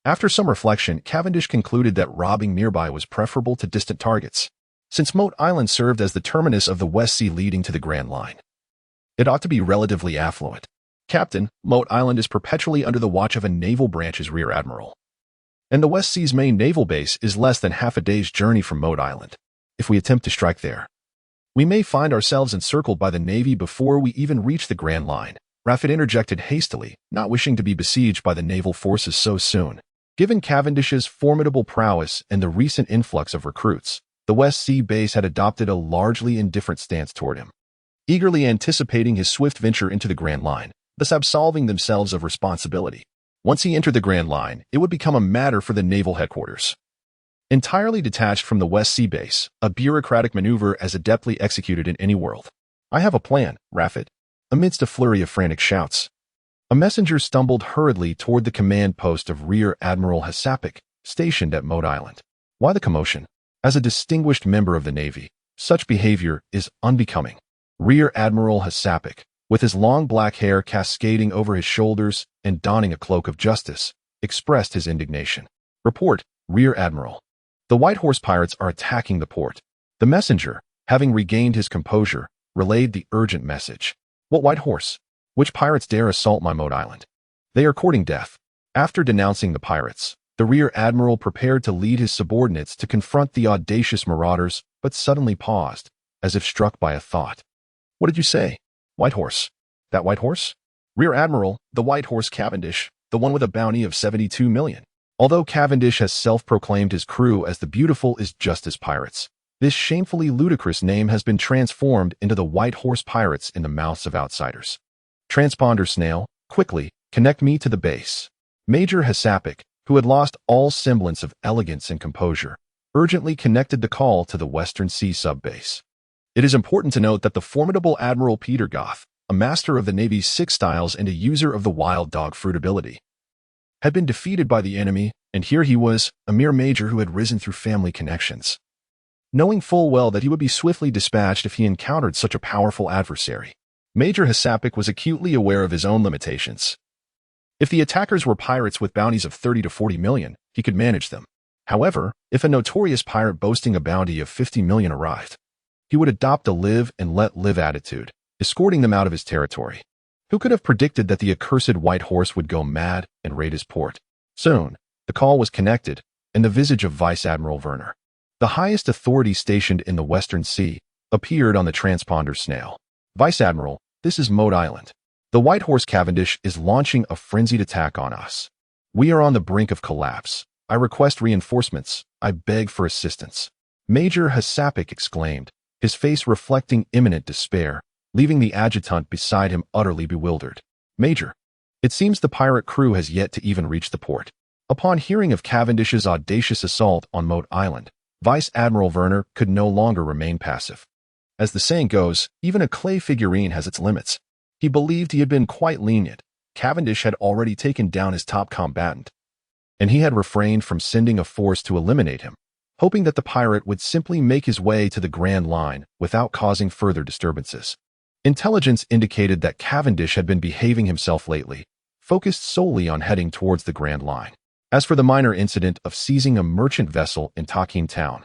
After some reflection, Cavendish concluded that robbing nearby was preferable to distant targets, since Moat Island served as the terminus of the West Sea leading to the Grand Line. It ought to be relatively affluent. Captain, Moat Island is perpetually under the watch of a naval branch's rear admiral. And the West Sea's main naval base is less than half a day's journey from Moat Island. If we attempt to strike there, we may find ourselves encircled by the Navy before we even reach the Grand Line. Rafid interjected hastily, not wishing to be besieged by the naval forces so soon. Given Cavendish's formidable prowess and the recent influx of recruits, the West Sea base had adopted a largely indifferent stance toward him, eagerly anticipating his swift venture into the Grand Line, thus absolving themselves of responsibility. Once he entered the Grand Line, it would become a matter for the naval headquarters. Entirely detached from the West Sea base, a bureaucratic maneuver as adeptly executed in any world. I have a plan, Rafid. Amidst a flurry of frantic shouts, a messenger stumbled hurriedly toward the command post of Rear Admiral Hasapik, stationed at Moat Island. Why the commotion? As a distinguished member of the Navy, such behavior is unbecoming. Rear Admiral Hasapik, with his long black hair cascading over his shoulders and donning a cloak of justice, expressed his indignation. Report, Rear Admiral. The White Horse pirates are attacking the port. The messenger, having regained his composure, relayed the urgent message. What White Horse? Which pirates dare assault my Moat Island? They are courting death. After denouncing the pirates, the Rear Admiral prepared to lead his subordinates to confront the audacious marauders, but suddenly paused, as if struck by a thought. What did you say? White Horse. That White Horse? Rear Admiral, the White Horse Cavendish, the one with a bounty of 72 million. Although Cavendish has self-proclaimed his crew as the beautiful is just as pirates, this shamefully ludicrous name has been transformed into the White Horse Pirates in the mouths of outsiders. Transponder Snail, quickly, connect me to the base. Major Hasapik, who had lost all semblance of elegance and composure, urgently connected the call to the Western Sea sub-base. It is important to note that the formidable Admiral Peter Goth, a master of the Navy's 6 styles and a user of the wild dog fruit ability, had been defeated by the enemy, and here he was, a mere major who had risen through family connections. Knowing full well that he would be swiftly dispatched if he encountered such a powerful adversary, Major Hasapik was acutely aware of his own limitations. If the attackers were pirates with bounties of 30 to 40 million, he could manage them. However, if a notorious pirate boasting a bounty of 50 million arrived, he would adopt a live and let live attitude, escorting them out of his territory. Who could have predicted that the accursed White Horse would go mad and raid his port? Soon, the call was connected, and the visage of Vice Admiral Werner, the highest authority stationed in the Western Sea, appeared on the transponder Snail. Vice Admiral, this is Moat Island. The White Horse Cavendish is launching a frenzied attack on us. We are on the brink of collapse. I request reinforcements. I beg for assistance. Major Hasapik exclaimed, his face reflecting imminent despair, leaving the adjutant beside him utterly bewildered. Major, it seems the pirate crew has yet to even reach the port. Upon hearing of Cavendish's audacious assault on Moat Island, Vice Admiral Werner could no longer remain passive. As the saying goes, even a clay figurine has its limits. He believed he had been quite lenient. Cavendish had already taken down his top combatant, and he had refrained from sending a force to eliminate him, hoping that the pirate would simply make his way to the Grand Line without causing further disturbances. Intelligence indicated that Cavendish had been behaving himself lately, focused solely on heading towards the Grand Line. As for the minor incident of seizing a merchant vessel in Takin town,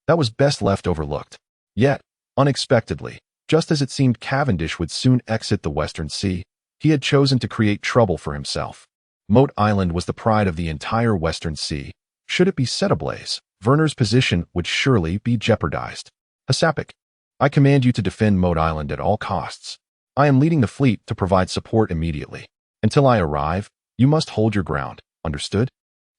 that was best left overlooked. Yet, unexpectedly, just as it seemed Cavendish would soon exit the Western Sea, he had chosen to create trouble for himself. Moat Island was the pride of the entire Western Sea. Should it be set ablaze, Werner's position would surely be jeopardized. Hypocrisy, I command you to defend Moat Island at all costs. I am leading the fleet to provide support immediately. Until I arrive, you must hold your ground, understood?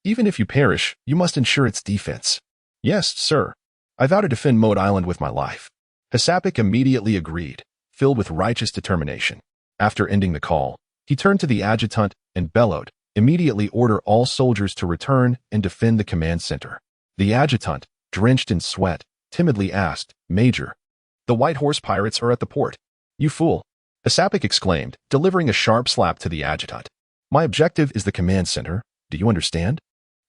Even if you perish, you must ensure its defense. Yes, sir. I vow to defend Moat Island with my life. Hypocrisy immediately agreed, filled with righteous determination. After ending the call, he turned to the adjutant and bellowed, immediately order all soldiers to return and defend the command center. The adjutant, drenched in sweat, timidly asked, Major, the White Horse pirates are at the port. You fool! Hypocrisy exclaimed, delivering a sharp slap to the adjutant. My objective is the command center, do you understand?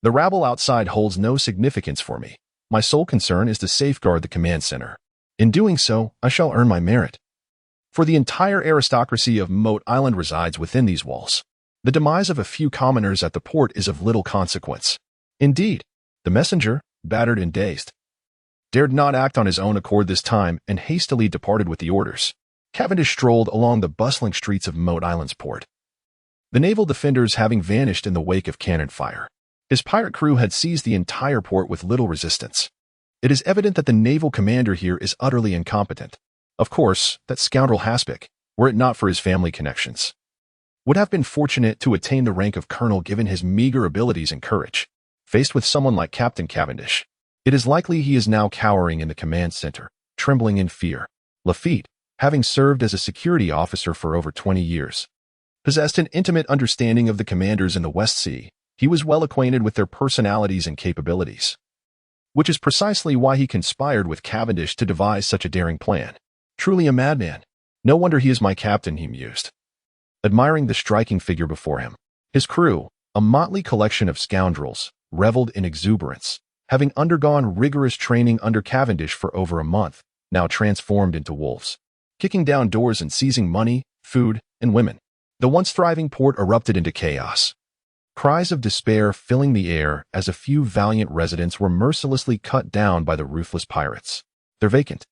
The rabble outside holds no significance for me. My sole concern is to safeguard the command center. In doing so, I shall earn my merit. For the entire aristocracy of Moat Island resides within these walls. The demise of a few commoners at the port is of little consequence. Indeed, the messenger, battered and dazed, dared not act on his own accord this time and hastily departed with the orders. Cavendish strolled along the bustling streets of Moat Island's port, the naval defenders having vanished in the wake of cannon fire. His pirate crew had seized the entire port with little resistance. It is evident that the naval commander here is utterly incompetent. Of course, that scoundrel Hypocrisy, were it not for his family connections, would have been fortunate to attain the rank of colonel given his meager abilities and courage. Faced with someone like Captain Cavendish, it is likely he is now cowering in the command center, trembling in fear. Lafitte, having served as a security officer for over 20 years, possessed an intimate understanding of the commanders in the West Sea. He was well acquainted with their personalities and capabilities, which is precisely why he conspired with Cavendish to devise such a daring plan. Truly a madman. No wonder he is my captain, he mused, admiring the striking figure before him. His crew, a motley collection of scoundrels, reveled in exuberance, having undergone rigorous training under Cavendish for over a month, now transformed into wolves, kicking down doors and seizing money, food, and women. The once thriving port erupted into chaos. Cries of despair filling the air as a few valiant residents were mercilessly cut down by the ruthless pirates. Their vacant,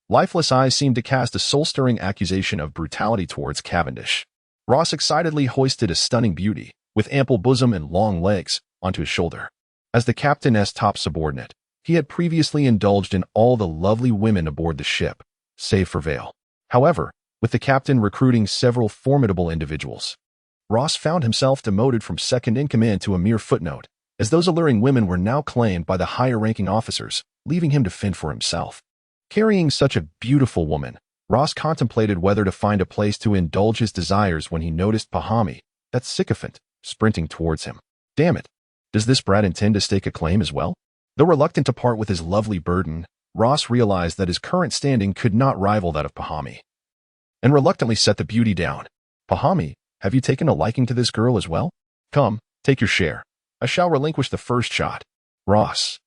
lifeless eyes seemed to cast a soul-stirring accusation of brutality towards Cavendish. Ross excitedly hoisted a stunning beauty, with ample bosom and long legs, onto his shoulder. As the captain's top subordinate, he had previously indulged in all the lovely women aboard the ship, save for Vale. However, with the captain recruiting several formidable individuals, Ross found himself demoted from second-in-command to a mere footnote, as those alluring women were now claimed by the higher-ranking officers, leaving him to fend for himself. Carrying such a beautiful woman, Ross contemplated whether to find a place to indulge his desires when he noticed Pahami, that sycophant, sprinting towards him. Damn it! Does this brat intend to stake a claim as well? Though reluctant to part with his lovely burden, Ross realized that his current standing could not rival that of Pahami, and reluctantly set the beauty down. Pahami, have you taken a liking to this girl as well? Come, take your share. I shall relinquish the first shot. Ross,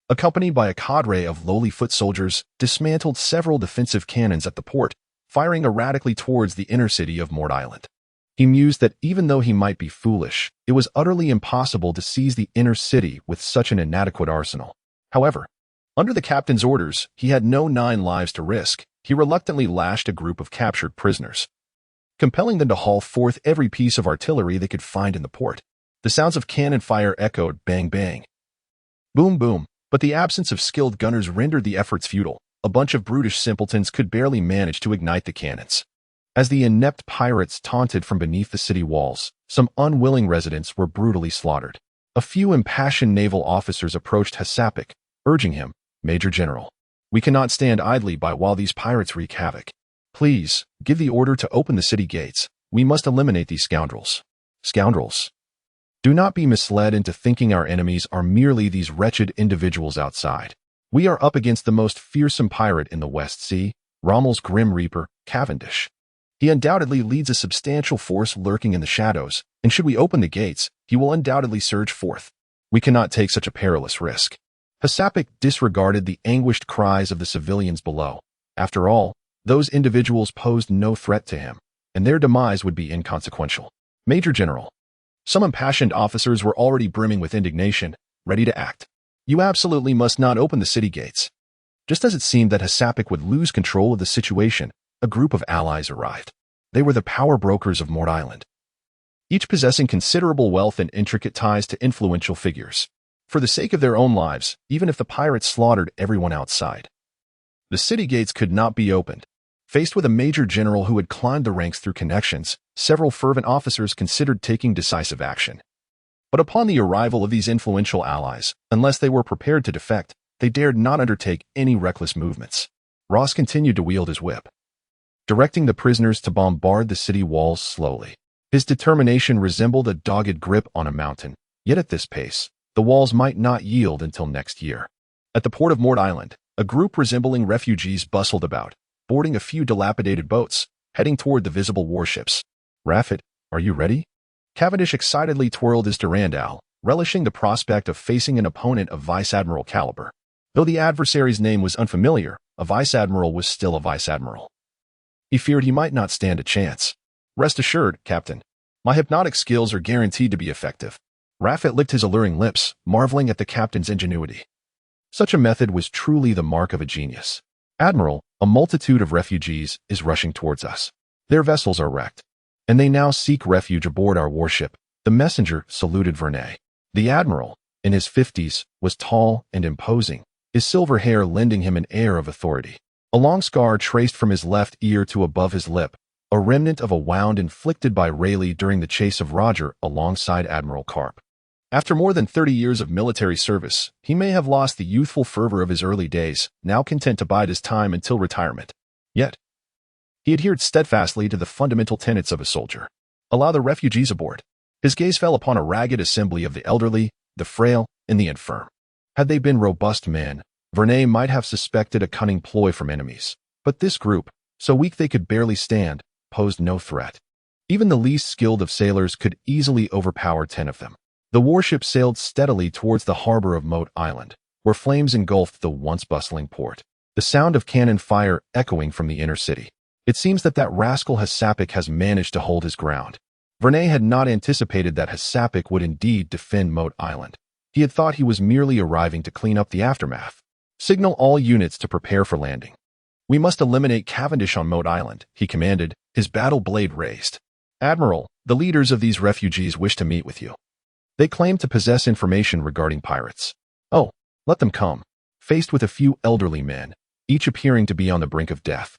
accompanied by a cadre of lowly foot soldiers, dismantled several defensive cannons at the port, firing erratically towards the inner city of Moat Island. He mused that even though he might be foolish, it was utterly impossible to seize the inner city with such an inadequate arsenal. However, under the captain's orders, he had no 9 lives to risk. He reluctantly lashed a group of captured prisoners, compelling them to haul forth every piece of artillery they could find in the port. The sounds of cannon fire echoed bang bang, boom boom, but the absence of skilled gunners rendered the efforts futile. A bunch of brutish simpletons could barely manage to ignite the cannons. As the inept pirates taunted from beneath the city walls, some unwilling residents were brutally slaughtered. A few impassioned naval officers approached Hypocrisy, urging him, Major General, we cannot stand idly by while these pirates wreak havoc. Please, give the order to open the city gates. We must eliminate these scoundrels. Scoundrels. Do not be misled into thinking our enemies are merely these wretched individuals outside. We are up against the most fearsome pirate in the West Sea, Rommel's Grim Reaper, Cavendish. He undoubtedly leads a substantial force lurking in the shadows, and should we open the gates, he will undoubtedly surge forth. We cannot take such a perilous risk. Hypocrisy disregarded the anguished cries of the civilians below. After all, those individuals posed no threat to him, and their demise would be inconsequential. Major General. Some impassioned officers were already brimming with indignation, ready to act. You absolutely must not open the city gates. Just as it seemed that Hypocrisy would lose control of the situation, a group of allies arrived. They were the power brokers of Mort Island, each possessing considerable wealth and intricate ties to influential figures. For the sake of their own lives, even if the pirates slaughtered everyone outside, the city gates could not be opened. Faced with a major general who had climbed the ranks through connections, several fervent officers considered taking decisive action. But upon the arrival of these influential allies, unless they were prepared to defect, they dared not undertake any reckless movements. Ross continued to wield his whip, directing the prisoners to bombard the city walls slowly. His determination resembled a dogged grip on a mountain, yet at this pace, the walls might not yield until next year. At the port of Mort Island, a group resembling refugees bustled about, boarding a few dilapidated boats, heading toward the visible warships. Raffet, are you ready? Cavendish excitedly twirled his Durandal, relishing the prospect of facing an opponent of Vice Admiral caliber. Though the adversary's name was unfamiliar, a Vice Admiral was still a Vice Admiral. He feared he might not stand a chance. Rest assured, Captain, my hypnotic skills are guaranteed to be effective. Raffet licked his alluring lips, marveling at the captain's ingenuity. Such a method was truly the mark of a genius. Admiral, a multitude of refugees is rushing towards us. Their vessels are wrecked, and they now seek refuge aboard our warship. The messenger saluted Vernay. The admiral, in his 50s, was tall and imposing, his silver hair lending him an air of authority. A long scar traced from his left ear to above his lip, a remnant of a wound inflicted by Rayleigh during the chase of Roger alongside Admiral Carp. After more than 30 years of military service, he may have lost the youthful fervor of his early days, now content to bide his time until retirement. Yet, he adhered steadfastly to the fundamental tenets of a soldier. Allow the refugees aboard. His gaze fell upon a ragged assembly of the elderly, the frail, and the infirm. Had they been robust men, Vernay might have suspected a cunning ploy from enemies. But this group, so weak they could barely stand, posed no threat. Even the least skilled of sailors could easily overpower 10 of them. The warship sailed steadily towards the harbor of Mort Island, where flames engulfed the once bustling port, the sound of cannon fire echoing from the inner city. It seems that rascal Hypocrisy has managed to hold his ground. Vernay had not anticipated that Hypocrisy would indeed defend Mort Island. He had thought he was merely arriving to clean up the aftermath. Signal all units to prepare for landing. We must eliminate Cavendish on Mort Island, he commanded, his battle blade raised. Admiral, the leaders of these refugees wish to meet with you. They claim to possess information regarding pirates. Oh, let them come. Faced with a few elderly men, each appearing to be on the brink of death,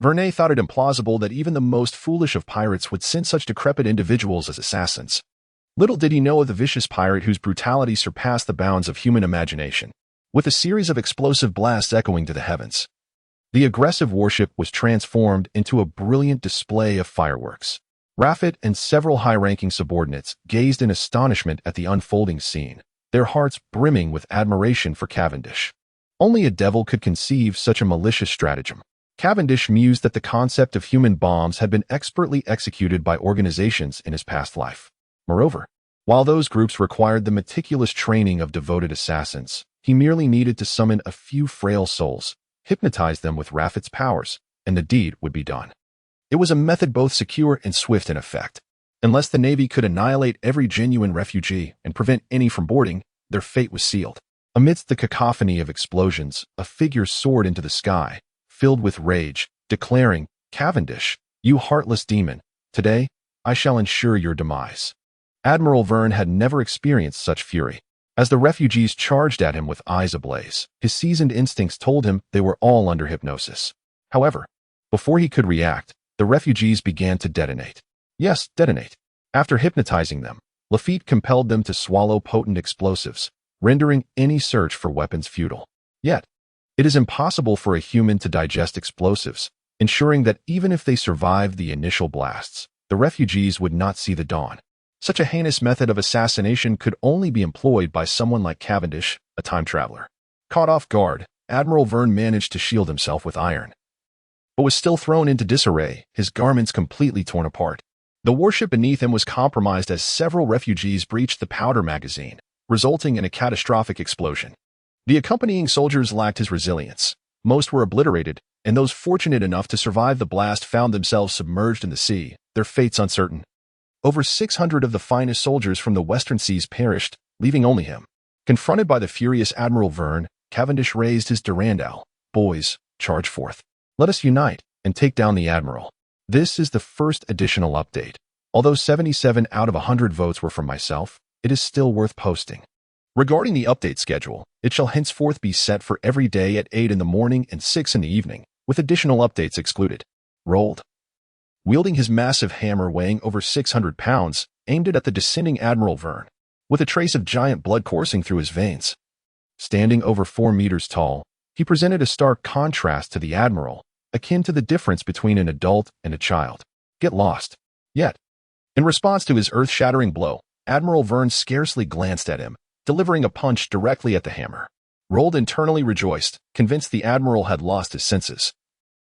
Vernay thought it implausible that even the most foolish of pirates would send such decrepit individuals as assassins. Little did he know of the vicious pirate whose brutality surpassed the bounds of human imagination. With a series of explosive blasts echoing to the heavens, the aggressive warship was transformed into a brilliant display of fireworks. Raffet and several high-ranking subordinates gazed in astonishment at the unfolding scene, their hearts brimming with admiration for Cavendish. Only a devil could conceive such a malicious stratagem. Cavendish mused that the concept of human bombs had been expertly executed by organizations in his past life. Moreover, while those groups required the meticulous training of devoted assassins, he merely needed to summon a few frail souls, hypnotize them with Raffet's powers, and the deed would be done. It was a method both secure and swift in effect. Unless the Navy could annihilate every genuine refugee and prevent any from boarding, their fate was sealed. Amidst the cacophony of explosions, a figure soared into the sky, filled with rage, declaring, "Cavendish, you heartless demon, today, I shall ensure your demise." Admiral Verne had never experienced such fury. As the refugees charged at him with eyes ablaze, his seasoned instincts told him they were all under hypnosis. However, before he could react, the refugees began to detonate. Yes, detonate. After hypnotizing them, Lafitte compelled them to swallow potent explosives, rendering any search for weapons futile. Yet, it is impossible for a human to digest explosives, ensuring that even if they survived the initial blasts, the refugees would not see the dawn. Such a heinous method of assassination could only be employed by someone like Cavendish, a time traveler. Caught off guard, Admiral Verne managed to shield himself with iron, but was still thrown into disarray, his garments completely torn apart. The warship beneath him was compromised as several refugees breached the powder magazine, resulting in a catastrophic explosion. The accompanying soldiers lacked his resilience. Most were obliterated, and those fortunate enough to survive the blast found themselves submerged in the sea, their fates uncertain. Over 600 of the finest soldiers from the western seas perished, leaving only him. Confronted by the furious Admiral Verne, Cavendish raised his Durandal. "Boys, charge forth. Let us unite and take down the Admiral." This is the first additional update. Although 77 out of 100 votes were from myself, it is still worth posting. Regarding the update schedule, it shall henceforth be set for every day at 8 in the morning and 6 in the evening, with additional updates excluded. Rold. Wielding his massive hammer weighing over 600 pounds, aimed it at the descending Admiral Verne, with a trace of giant blood coursing through his veins. Standing over 4 meters tall, he presented a stark contrast to the Admiral, akin to the difference between an adult and a child. Get lost. Yet, in response to his earth-shattering blow, Admiral Verne scarcely glanced at him, delivering a punch directly at the hammer. Rold internally rejoiced, convinced the Admiral had lost his senses.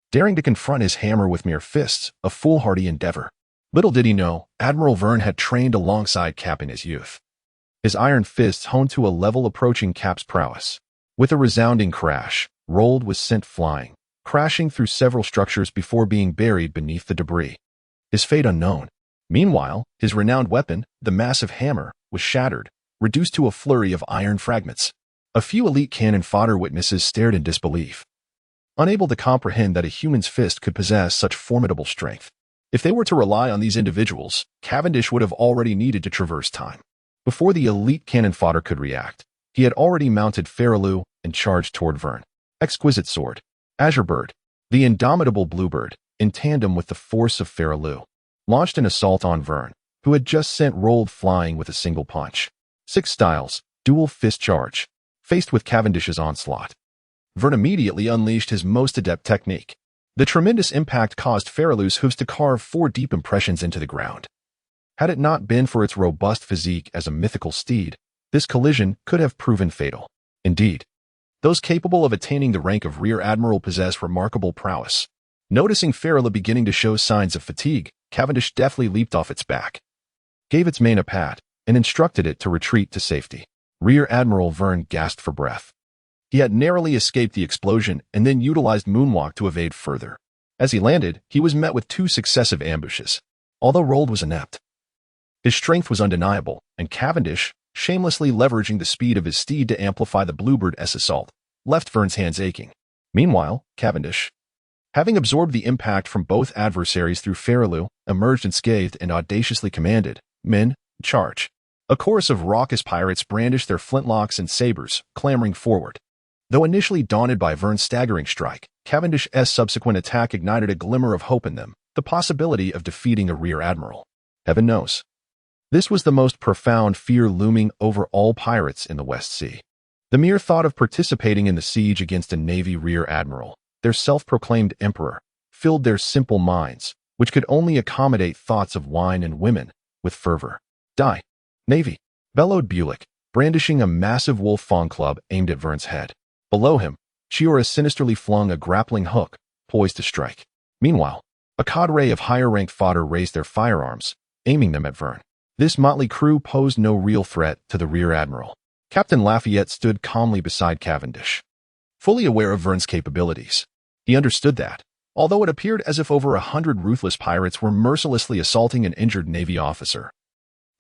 Daring to confront his hammer with mere fists, a foolhardy endeavor. Little did he know, Admiral Verne had trained alongside Cap in his youth. His iron fists honed to a level approaching Cap's prowess. With a resounding crash, Rold was sent flying, crashing through several structures before being buried beneath the debris. His fate unknown. Meanwhile, his renowned weapon, the massive hammer, was shattered, reduced to a flurry of iron fragments. A few elite cannon fodder witnesses stared in disbelief, unable to comprehend that a human's fist could possess such formidable strength. If they were to rely on these individuals, Cavendish would have already needed to traverse time. Before the elite cannon fodder could react, he had already mounted Ferrolu and charged toward Verne. Exquisite sword. Azure Bird, the indomitable bluebird, in tandem with the force of Ferrolu, launched an assault on Verne, who had just sent Rold flying with a single punch. 6 styles, dual fist charge. Faced with Cavendish's onslaught, Verne immediately unleashed his most adept technique. The tremendous impact caused Ferrolu's hooves to carve 4 deep impressions into the ground. Had it not been for its robust physique as a mythical steed, this collision could have proven fatal. Indeed, those capable of attaining the rank of Rear Admiral possess remarkable prowess. Noticing Ferrolu beginning to show signs of fatigue, Cavendish deftly leaped off its back, gave its mane a pat, and instructed it to retreat to safety. Rear Admiral Verne gasped for breath. He had narrowly escaped the explosion and then utilized moonwalk to evade further. As he landed, he was met with 2 successive ambushes. Although Rold was inept, his strength was undeniable, and Cavendish, shamelessly leveraging the speed of his steed to amplify the Bluebird's assault, left Verne's hands aching. Meanwhile, Cavendish, having absorbed the impact from both adversaries through Ferrolu, emerged unscathed and audaciously commanded, "Men, charge." A chorus of raucous pirates brandished their flintlocks and sabers, clamoring forward. Though initially daunted by Verne's staggering strike, Cavendish's subsequent attack ignited a glimmer of hope in them, the possibility of defeating a Rear Admiral. Heaven knows, this was the most profound fear looming over all pirates in the West Sea. The mere thought of participating in the siege against a Navy Rear Admiral, their self-proclaimed emperor, filled their simple minds, which could only accommodate thoughts of wine and women, with fervor. "Die, Navy!" bellowed Bulick, brandishing a massive wolf fawn club aimed at Verne's head. Below him, Chiora sinisterly flung a grappling hook, poised to strike. Meanwhile, a cadre of higher-ranked fodder raised their firearms, aiming them at Verne. This motley crew posed no real threat to the Rear Admiral. Captain Lafayette stood calmly beside Cavendish, fully aware of Verne's capabilities. He understood that, although it appeared as if over 100 ruthless pirates were mercilessly assaulting an injured Navy officer,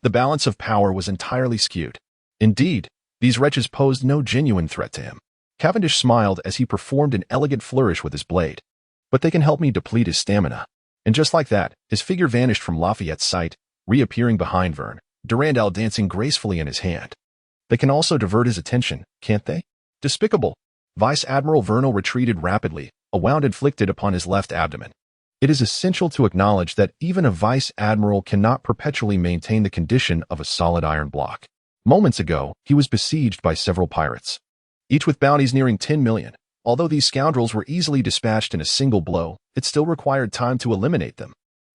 the balance of power was entirely skewed. Indeed, these wretches posed no genuine threat to him. Cavendish smiled as he performed an elegant flourish with his blade. "But they can help me deplete his stamina." And just like that, his figure vanished from Lafayette's sight, reappearing behind Verne, Durandal dancing gracefully in his hand. "They can also divert his attention, can't they?" Despicable. Vice Admiral Verne retreated rapidly, a wound inflicted upon his left abdomen. It is essential to acknowledge that even a Vice Admiral cannot perpetually maintain the condition of a solid iron block. Moments ago, he was besieged by several pirates, each with bounties nearing 10 million. Although these scoundrels were easily dispatched in a single blow, it still required time to eliminate them.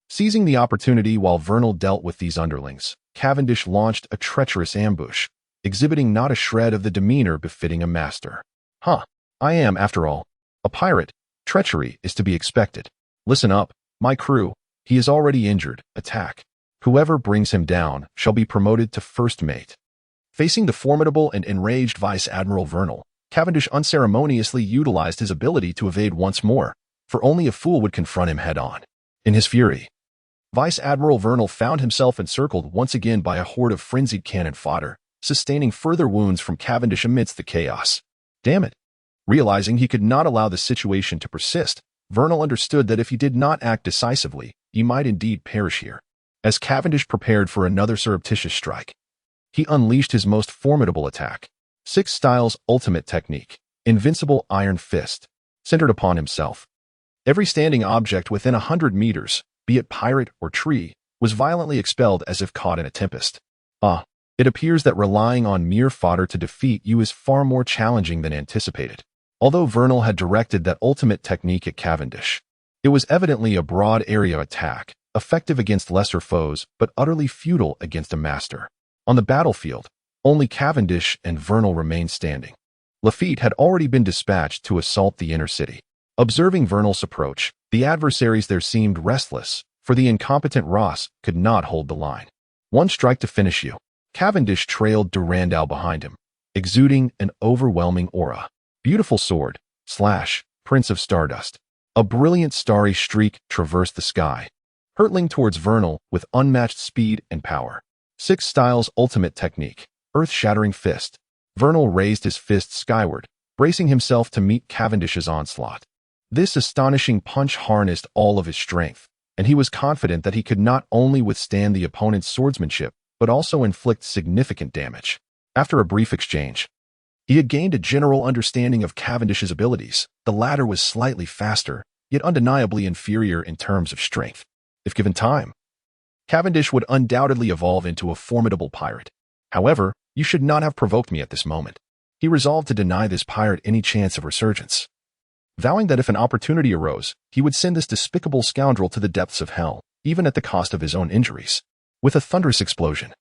Seizing the opportunity while Verne dealt with these underlings, Cavendish launched a treacherous ambush, exhibiting not a shred of the demeanor befitting a master. Huh. I am, after all, a pirate. Treachery is to be expected. Listen up, my crew. He is already injured. Attack. Whoever brings him down shall be promoted to first mate. Facing the formidable and enraged Vice Admiral Vernal, Cavendish unceremoniously utilized his ability to evade once more, for only a fool would confront him head-on. In his fury, Vice Admiral Vernal found himself encircled once again by a horde of frenzied cannon fodder, sustaining further wounds from Cavendish amidst the chaos. Damn it! Realizing he could not allow the situation to persist, Vernal understood that if he did not act decisively, he might indeed perish here. As Cavendish prepared for another surreptitious strike, he unleashed his most formidable attack. 6 Styles' ultimate technique, Invincible Iron Fist, centered upon himself. Every standing object within 100 meters, be it pirate or tree, was violently expelled as if caught in a tempest. It appears that relying on mere fodder to defeat you is far more challenging than anticipated. Although Vernal had directed that ultimate technique at Cavendish, it was evidently a broad area attack, effective against lesser foes but utterly futile against a master. On the battlefield, only Cavendish and Vernal remained standing. Lafitte had already been dispatched to assault the inner city. Observing Vernal's approach, the adversaries there seemed restless, for the incompetent Ross could not hold the line. One strike to finish you. Cavendish trailed Durandal behind him, exuding an overwhelming aura. Beautiful sword, slash, Prince of Stardust. A brilliant starry streak traversed the sky, hurtling towards Vernal with unmatched speed and power. 6 Styles' ultimate technique, Earth-Shattering Fist. Vernal raised his fist skyward, bracing himself to meet Cavendish's onslaught. This astonishing punch harnessed all of his strength, and he was confident that he could not only withstand the opponent's swordsmanship, but also inflict significant damage. After a brief exchange, he had gained a general understanding of Cavendish's abilities. The latter was slightly faster, yet undeniably inferior in terms of strength. If given time, Cavendish would undoubtedly evolve into a formidable pirate. However, you should not have provoked me at this moment. He resolved to deny this pirate any chance of resurgence, vowing that if an opportunity arose, he would send this despicable scoundrel to the depths of hell, even at the cost of his own injuries. With a thunderous explosion,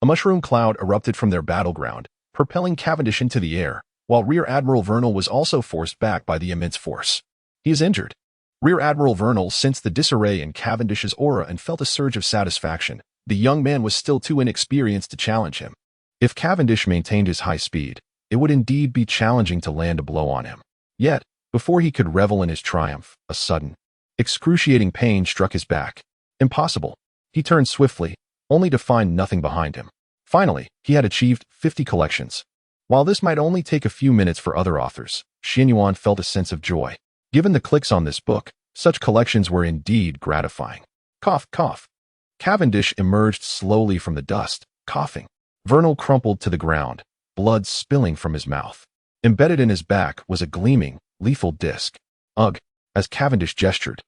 a mushroom cloud erupted from their battleground, propelling Cavendish into the air, while Rear Admiral Vernal was also forced back by the immense force. He is injured. Rear Admiral Vernal sensed the disarray in Cavendish's aura and felt a surge of satisfaction. The young man was still too inexperienced to challenge him. If Cavendish maintained his high speed, it would indeed be challenging to land a blow on him. Yet, before he could revel in his triumph, a sudden, excruciating pain struck his back. Impossible. He turned swiftly, only to find nothing behind him. Finally, he had achieved 50 collections. While this might only take a few minutes for other authors, Xianyuan felt a sense of joy. Given the clicks on this book, such collections were indeed gratifying. Cough, cough. Cavendish emerged slowly from the dust, coughing. Vernal crumpled to the ground, blood spilling from his mouth. Embedded in his back was a gleaming, lethal disc. Ugh, as Cavendish gestured.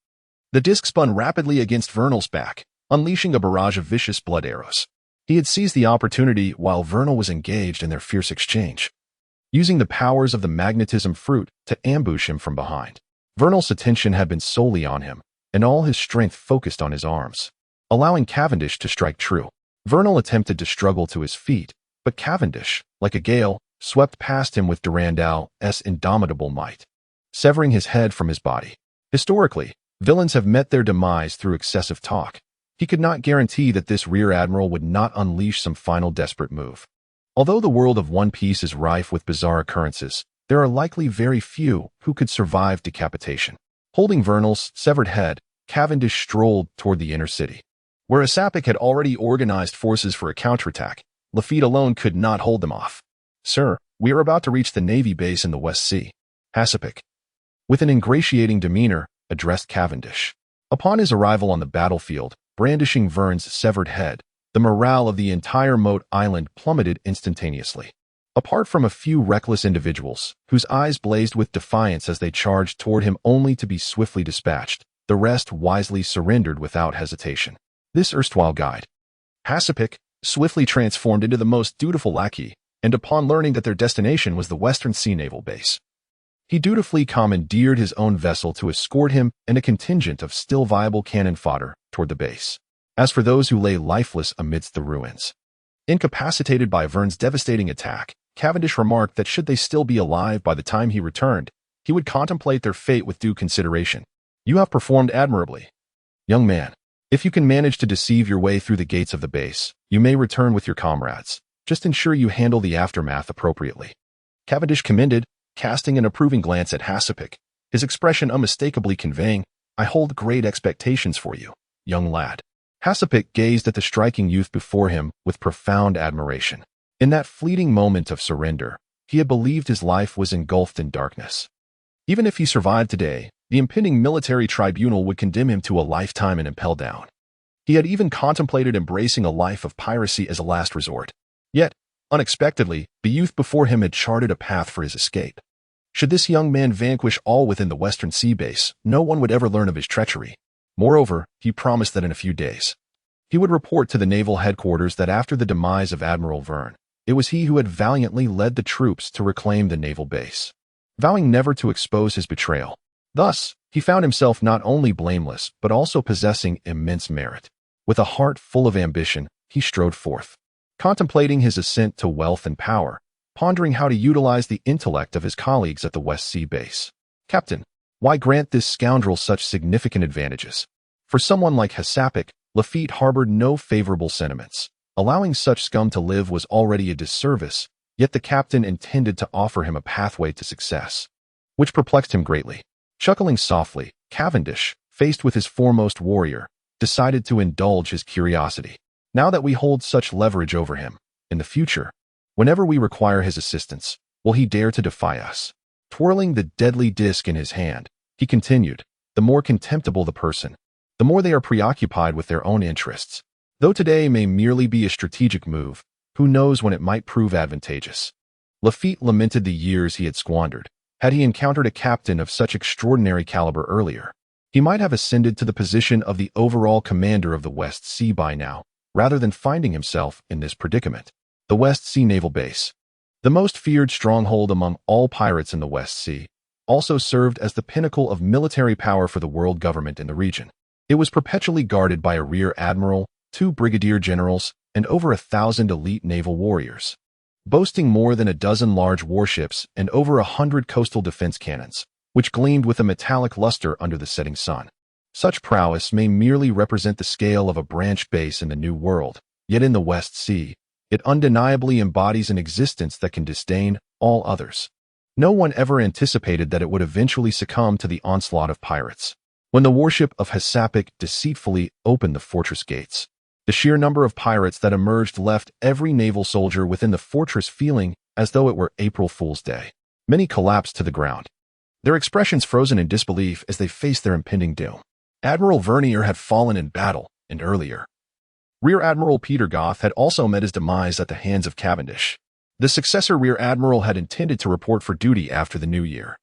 The disc spun rapidly against Vernal's back, unleashing a barrage of vicious blood arrows. He had seized the opportunity while Vernal was engaged in their fierce exchange, using the powers of the magnetism fruit to ambush him from behind. Vernal's attention had been solely on him, and all his strength focused on his arms, allowing Cavendish to strike true. Vernal attempted to struggle to his feet, but Cavendish, like a gale, swept past him with Durandal's indomitable might, severing his head from his body. Historically, villains have met their demise through excessive talk. He could not guarantee that this Rear Admiral would not unleash some final desperate move. Although the world of One Piece is rife with bizarre occurrences, there are likely very few who could survive decapitation. Holding Vernal's severed head, Cavendish strolled toward the inner city, where Asapik had already organized forces for a counterattack. Lafitte alone could not hold them off. "Sir, we are about to reach the Navy base in the West Sea," Asapik, with an ingratiating demeanor, addressed Cavendish. Upon his arrival on the battlefield, brandishing Vern's severed head, the morale of the entire Moat Island plummeted instantaneously. Apart from a few reckless individuals, whose eyes blazed with defiance as they charged toward him only to be swiftly dispatched, the rest wisely surrendered without hesitation. This erstwhile guide, Asapik, swiftly transformed into the most dutiful lackey, and upon learning that their destination was the Western Sea Naval Base, he dutifully commandeered his own vessel to escort him and a contingent of still viable cannon fodder toward the base. As for those who lay lifeless amidst the ruins, incapacitated by Vern's devastating attack, Cavendish remarked that should they still be alive by the time he returned, he would contemplate their fate with due consideration. You have performed admirably. Young man, if you can manage to deceive your way through the gates of the base, you may return with your comrades. Just ensure you handle the aftermath appropriately. Cavendish commended, casting an approving glance at Hypocrisy, his expression unmistakably conveying, I hold great expectations for you, young lad. Hypocrisy gazed at the striking youth before him with profound admiration. In that fleeting moment of surrender, he had believed his life was engulfed in darkness. Even if he survived today, the impending military tribunal would condemn him to a lifetime and impel down. He had even contemplated embracing a life of piracy as a last resort. Yet, unexpectedly, the youth before him had charted a path for his escape. Should this young man vanquish all within the Western Sea base, no one would ever learn of his treachery. Moreover, he promised that in a few days, he would report to the naval headquarters that after the demise of Admiral Verne, it was he who had valiantly led the troops to reclaim the naval base, vowing never to expose his betrayal. Thus, he found himself not only blameless, but also possessing immense merit. With a heart full of ambition, he strode forth, contemplating his ascent to wealth and power, pondering how to utilize the intellect of his colleagues at the West Sea base. Captain, why grant this scoundrel such significant advantages? For someone like Hypocrisy, Lafitte harbored no favorable sentiments. Allowing such scum to live was already a disservice, yet the captain intended to offer him a pathway to success, which perplexed him greatly. Chuckling softly, Cavendish, faced with his foremost warrior, decided to indulge his curiosity. Now that we hold such leverage over him, in the future, whenever we require his assistance, will he dare to defy us? Twirling the deadly disc in his hand, he continued, the more contemptible the person, the more they are preoccupied with their own interests. Though today may merely be a strategic move, who knows when it might prove advantageous? Lafitte lamented the years he had squandered. Had he encountered a captain of such extraordinary caliber earlier, he might have ascended to the position of the overall commander of the West Sea by now, rather than finding himself in this predicament. The West Sea Naval Base, the most feared stronghold among all pirates in the West Sea, also served as the pinnacle of military power for the world government in the region. It was perpetually guarded by a rear admiral, 2 brigadier generals, and over 1,000 elite naval warriors, boasting more than a dozen large warships and over 100 coastal defense cannons, which gleamed with a metallic luster under the setting sun. Such prowess may merely represent the scale of a branch base in the New World, yet in the West Sea, it undeniably embodies an existence that can disdain all others. No one ever anticipated that it would eventually succumb to the onslaught of pirates. When the warship of Hypocrisy deceitfully opened the fortress gates, the sheer number of pirates that emerged left every naval soldier within the fortress feeling as though it were April Fool's Day. Many collapsed to the ground, their expressions frozen in disbelief as they faced their impending doom. Admiral Vernier had fallen in battle, and earlier, Rear Admiral Peter Goth had also met his demise at the hands of Cavendish. The successor Rear Admiral had intended to report for duty after the new year,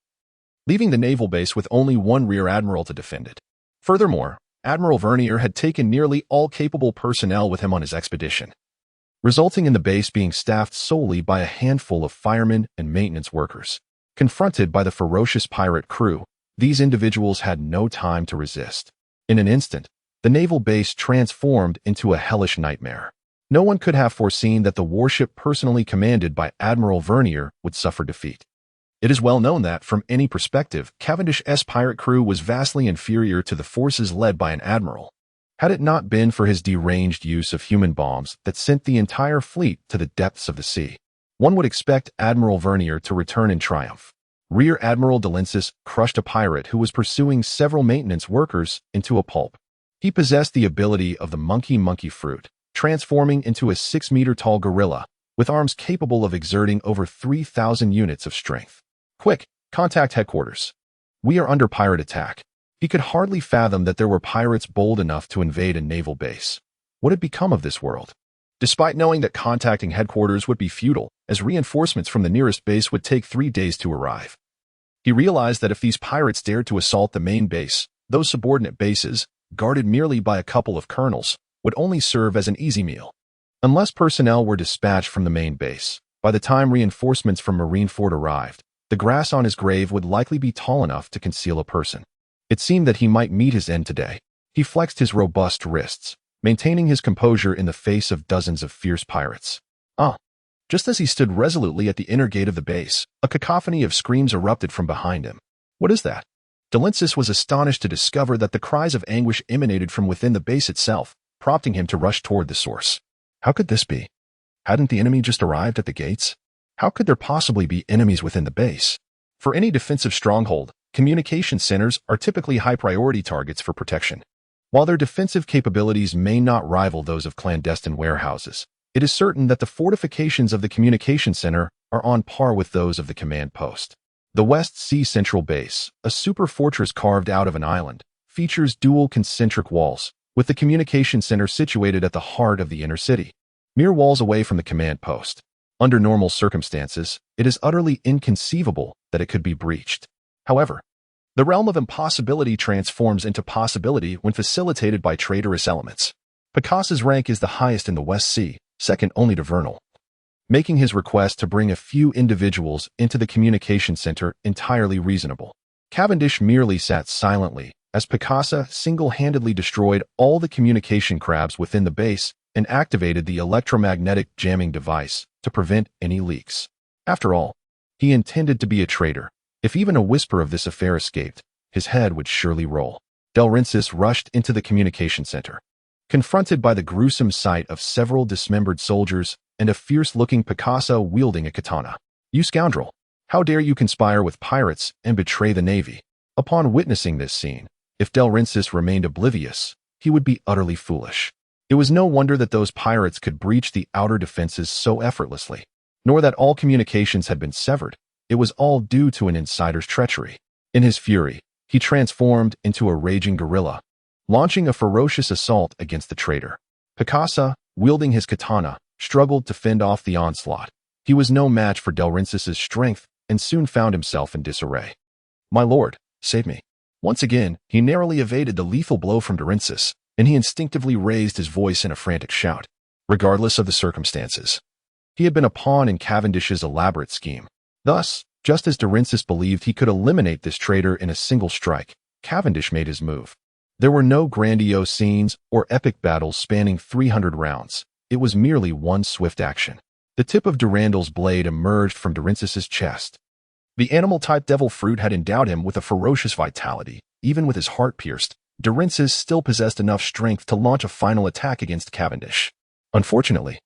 leaving the naval base with only one Rear Admiral to defend it. Furthermore, Admiral Vernier had taken nearly all capable personnel with him on his expedition, resulting in the base being staffed solely by a handful of firemen and maintenance workers. Confronted by the ferocious pirate crew, these individuals had no time to resist. In an instant, the naval base transformed into a hellish nightmare. No one could have foreseen that the warship personally commanded by Admiral Vernier would suffer defeat. It is well known that, from any perspective, Cavendish's pirate crew was vastly inferior to the forces led by an admiral. Had it not been for his deranged use of human bombs that sent the entire fleet to the depths of the sea, one would expect Admiral Vernier to return in triumph. Rear Admiral Delancey crushed a pirate who was pursuing several maintenance workers into a pulp. He possessed the ability of the monkey fruit, transforming into a 6-meter-tall gorilla, with arms capable of exerting over 3,000 units of strength. Quick, contact headquarters. We are under pirate attack. He could hardly fathom that there were pirates bold enough to invade a naval base. What had become of this world? Despite knowing that contacting headquarters would be futile, as reinforcements from the nearest base would take 3 days to arrive, he realized that if these pirates dared to assault the main base, those subordinate bases, guarded merely by a couple of colonels, would only serve as an easy meal. Unless personnel were dispatched from the main base, by the time reinforcements from Marineford arrived, the grass on his grave would likely be tall enough to conceal a person. It seemed that he might meet his end today. He flexed his robust wrists, maintaining his composure in the face of dozens of fierce pirates. Just as he stood resolutely at the inner gate of the base, a cacophony of screams erupted from behind him. What is that? Delancey was astonished to discover that the cries of anguish emanated from within the base itself, prompting him to rush toward the source. How could this be? Hadn't the enemy just arrived at the gates? How could there possibly be enemies within the base? For any defensive stronghold, communication centers are typically high-priority targets for protection. While their defensive capabilities may not rival those of clandestine warehouses, it is certain that the fortifications of the communication center are on par with those of the command post. The West Sea Central Base, a super fortress carved out of an island, features dual concentric walls, with the communication center situated at the heart of the inner city, mere walls away from the command post. Under normal circumstances, it is utterly inconceivable that it could be breached. However, the realm of impossibility transforms into possibility when facilitated by traitorous elements. Picasso's rank is the highest in the West Sea, second only to Vernal, making his request to bring a few individuals into the communication center entirely reasonable. Cavendish merely sat silently as Picasso single-handedly destroyed all the communication crabs within the base and activated the electromagnetic jamming device to prevent any leaks. After all, he intended to be a traitor. If even a whisper of this affair escaped, his head would surely roll. Delancey rushed into the communication center. Confronted by the gruesome sight of several dismembered soldiers and a fierce-looking Picasso wielding a katana. "You scoundrel! How dare you conspire with pirates and betray the navy?" Upon witnessing this scene, if Delancey remained oblivious, he would be utterly foolish. It was no wonder that those pirates could breach the outer defenses so effortlessly, nor that all communications had been severed. It was all due to an insider's treachery. In his fury, he transformed into a raging guerrilla, launching a ferocious assault against the traitor. Picasso, wielding his katana, struggled to fend off the onslaught. He was no match for Delancey's strength and soon found himself in disarray. "My lord, save me." Once again, he narrowly evaded the lethal blow from Delancey, and he instinctively raised his voice in a frantic shout. Regardless of the circumstances, he had been a pawn in Cavendish's elaborate scheme. Thus, just as Delancey believed he could eliminate this traitor in a single strike, Cavendish made his move. There were no grandiose scenes or epic battles spanning 300 rounds. It was merely one swift action. The tip of Durandal's blade emerged from Delancey's chest. The animal-type devil fruit had endowed him with a ferocious vitality. Even with his heart pierced, Delancey still possessed enough strength to launch a final attack against Cavendish. Unfortunately,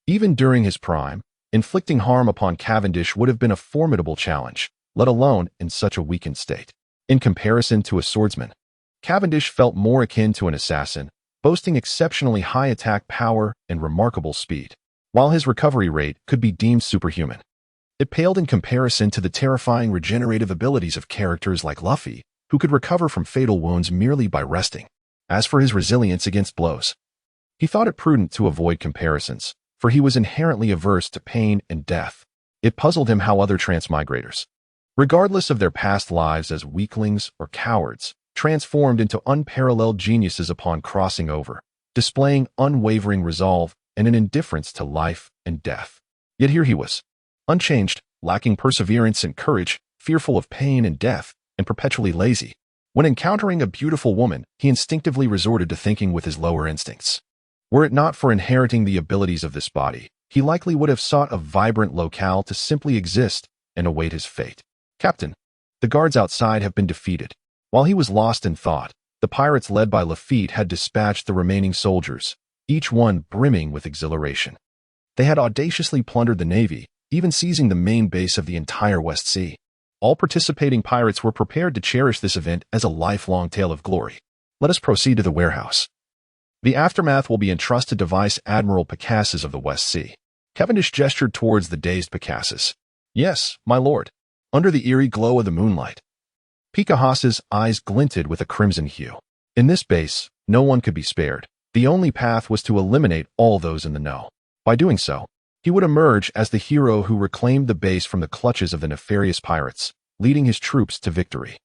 even during his prime, inflicting harm upon Cavendish would have been a formidable challenge, let alone in such a weakened state. In comparison to a swordsman, Cavendish felt more akin to an assassin, boasting exceptionally high attack power and remarkable speed, while his recovery rate could be deemed superhuman. It paled in comparison to the terrifying regenerative abilities of characters like Luffy, who could recover from fatal wounds merely by resting. As for his resilience against blows, he thought it prudent to avoid comparisons, for he was inherently averse to pain and death. It puzzled him how other transmigrators, regardless of their past lives as weaklings or cowards, transformed into unparalleled geniuses upon crossing over, displaying unwavering resolve and an indifference to life and death. Yet here he was, unchanged, lacking perseverance and courage, fearful of pain and death, and perpetually lazy. When encountering a beautiful woman, he instinctively resorted to thinking with his lower instincts. Were it not for inheriting the abilities of this body, he likely would have sought a vibrant locale to simply exist and await his fate. "Captain, the guards outside have been defeated." While he was lost in thought, the pirates led by Lafitte had dispatched the remaining soldiers, each one brimming with exhilaration. They had audaciously plundered the navy, even seizing the main base of the entire West Sea. All participating pirates were prepared to cherish this event as a lifelong tale of glory. Let us proceed to the warehouse. The aftermath will be entrusted to Vice Admiral Picasso of the West Sea. Cavendish gestured towards the dazed Picasso. "Yes, my lord." Under the eerie glow of the moonlight, Picasso's eyes glinted with a crimson hue. In this base, no one could be spared. The only path was to eliminate all those in the know. By doing so, he would emerge as the hero who reclaimed the base from the clutches of the nefarious pirates, leading his troops to victory.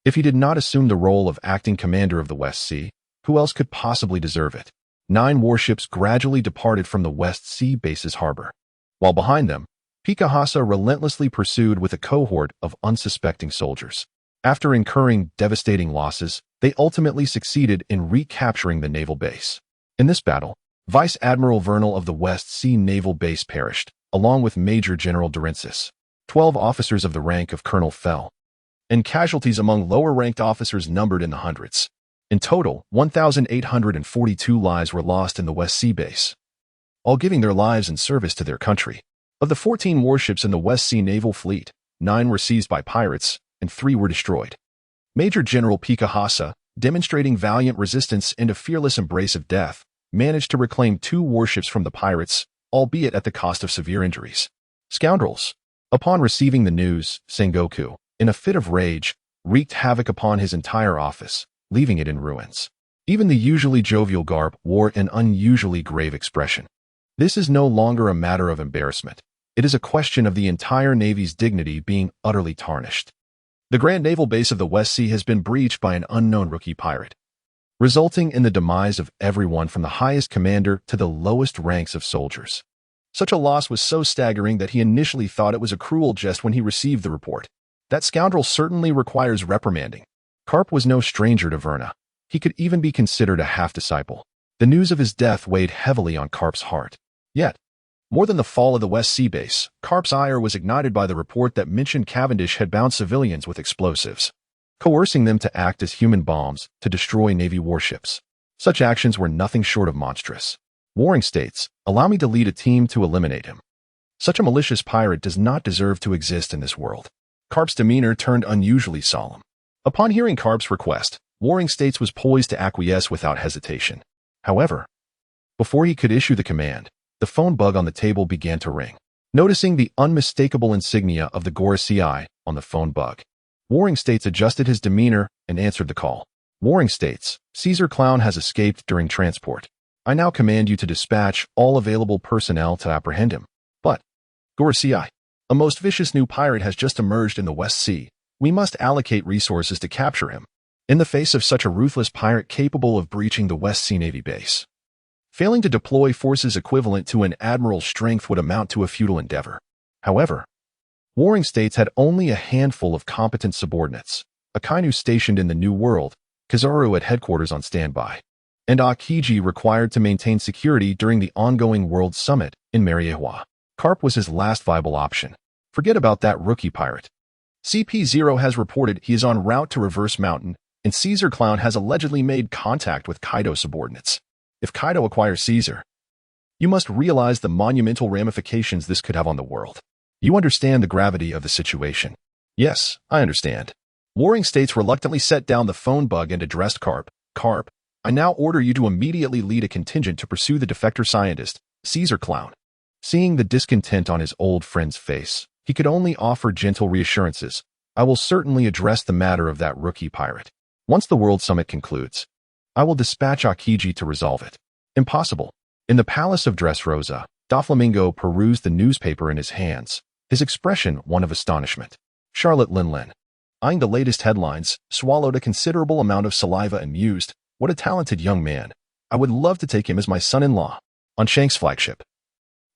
If he did not assume the role of acting commander of the West Sea, who else could possibly deserve it? 9 warships gradually departed from the West Sea base's harbor, while behind them, Picasso relentlessly pursued with a cohort of unsuspecting soldiers. After incurring devastating losses, they ultimately succeeded in recapturing the naval base. In this battle, Vice Admiral Vernal of the West Sea Naval Base perished, along with Major General Durensis. 12 officers of the rank of colonel fell, and casualties among lower-ranked officers numbered in the hundreds. In total, 1,842 lives were lost in the West Sea base, all giving their lives in service to their country. Of the 14 warships in the West Sea Naval Fleet, 9 were seized by pirates, and 3 were destroyed. Major General Pikahasa, demonstrating valiant resistance and a fearless embrace of death, managed to reclaim 2 warships from the pirates, albeit at the cost of severe injuries. Scoundrels! Upon receiving the news, Sengoku, in a fit of rage, wreaked havoc upon his entire office, leaving it in ruins. Even the usually jovial garb wore an unusually grave expression. This is no longer a matter of embarrassment. It is a question of the entire Navy's dignity being utterly tarnished. The Grand Naval Base of the West Sea has been breached by an unknown rookie pirate, resulting in the demise of everyone from the highest commander to the lowest ranks of soldiers. Such a loss was so staggering that he initially thought it was a cruel jest when he received the report. That scoundrel certainly requires reprimanding. Karp was no stranger to Verna. He could even be considered a half-disciple. The news of his death weighed heavily on Karp's heart. Yet, more than the fall of the West Sea base, Karp's ire was ignited by the report that mentioned Cavendish had bound civilians with explosives, coercing them to act as human bombs to destroy Navy warships. Such actions were nothing short of monstrous. Waring states, "Allow me to lead a team to eliminate him. Such a malicious pirate does not deserve to exist in this world." Karp's demeanor turned unusually solemn. Upon hearing Karp's request, Waring states was poised to acquiesce without hesitation. However, before he could issue the command, the phone bug on the table began to ring. Noticing the unmistakable insignia of the Gorosei on the phone bug, Waring states adjusted his demeanor and answered the call. Waring states, "Caesar Clown has escaped during transport. I now command you to dispatch all available personnel to apprehend him." But, Gorosei, a most vicious new pirate has just emerged in the West Sea. We must allocate resources to capture him. In the face of such a ruthless pirate capable of breaching the West Sea Navy base, failing to deploy forces equivalent to an admiral's strength would amount to a futile endeavor. However, Waring states had only a handful of competent subordinates, Akainu stationed in the New World, Kizaru at headquarters on standby, and Akiji required to maintain security during the ongoing World Summit in Mariewa. Karp was his last viable option. Forget about that rookie pirate. CP0 has reported he is en route to Reverse Mountain, and Caesar Clown has allegedly made contact with Kaido subordinates. If Kaido acquires Caesar, you must realize the monumental ramifications this could have on the world. You understand the gravity of the situation. Yes, I understand. Waring states reluctantly set down the phone bug and addressed Karp. Karp, I now order you to immediately lead a contingent to pursue the defector scientist, Caesar Clown. Seeing the discontent on his old friend's face, he could only offer gentle reassurances. I will certainly address the matter of that rookie pirate. Once the World Summit concludes, I will dispatch Akiji to resolve it. Impossible. In the palace of Dressrosa, Doflamingo perused the newspaper in his hands, his expression one of astonishment. Charlotte Linlin, eyeing the latest headlines, swallowed a considerable amount of saliva and mused, "What a talented young man. I would love to take him as my son-in-law." On Shank's flagship,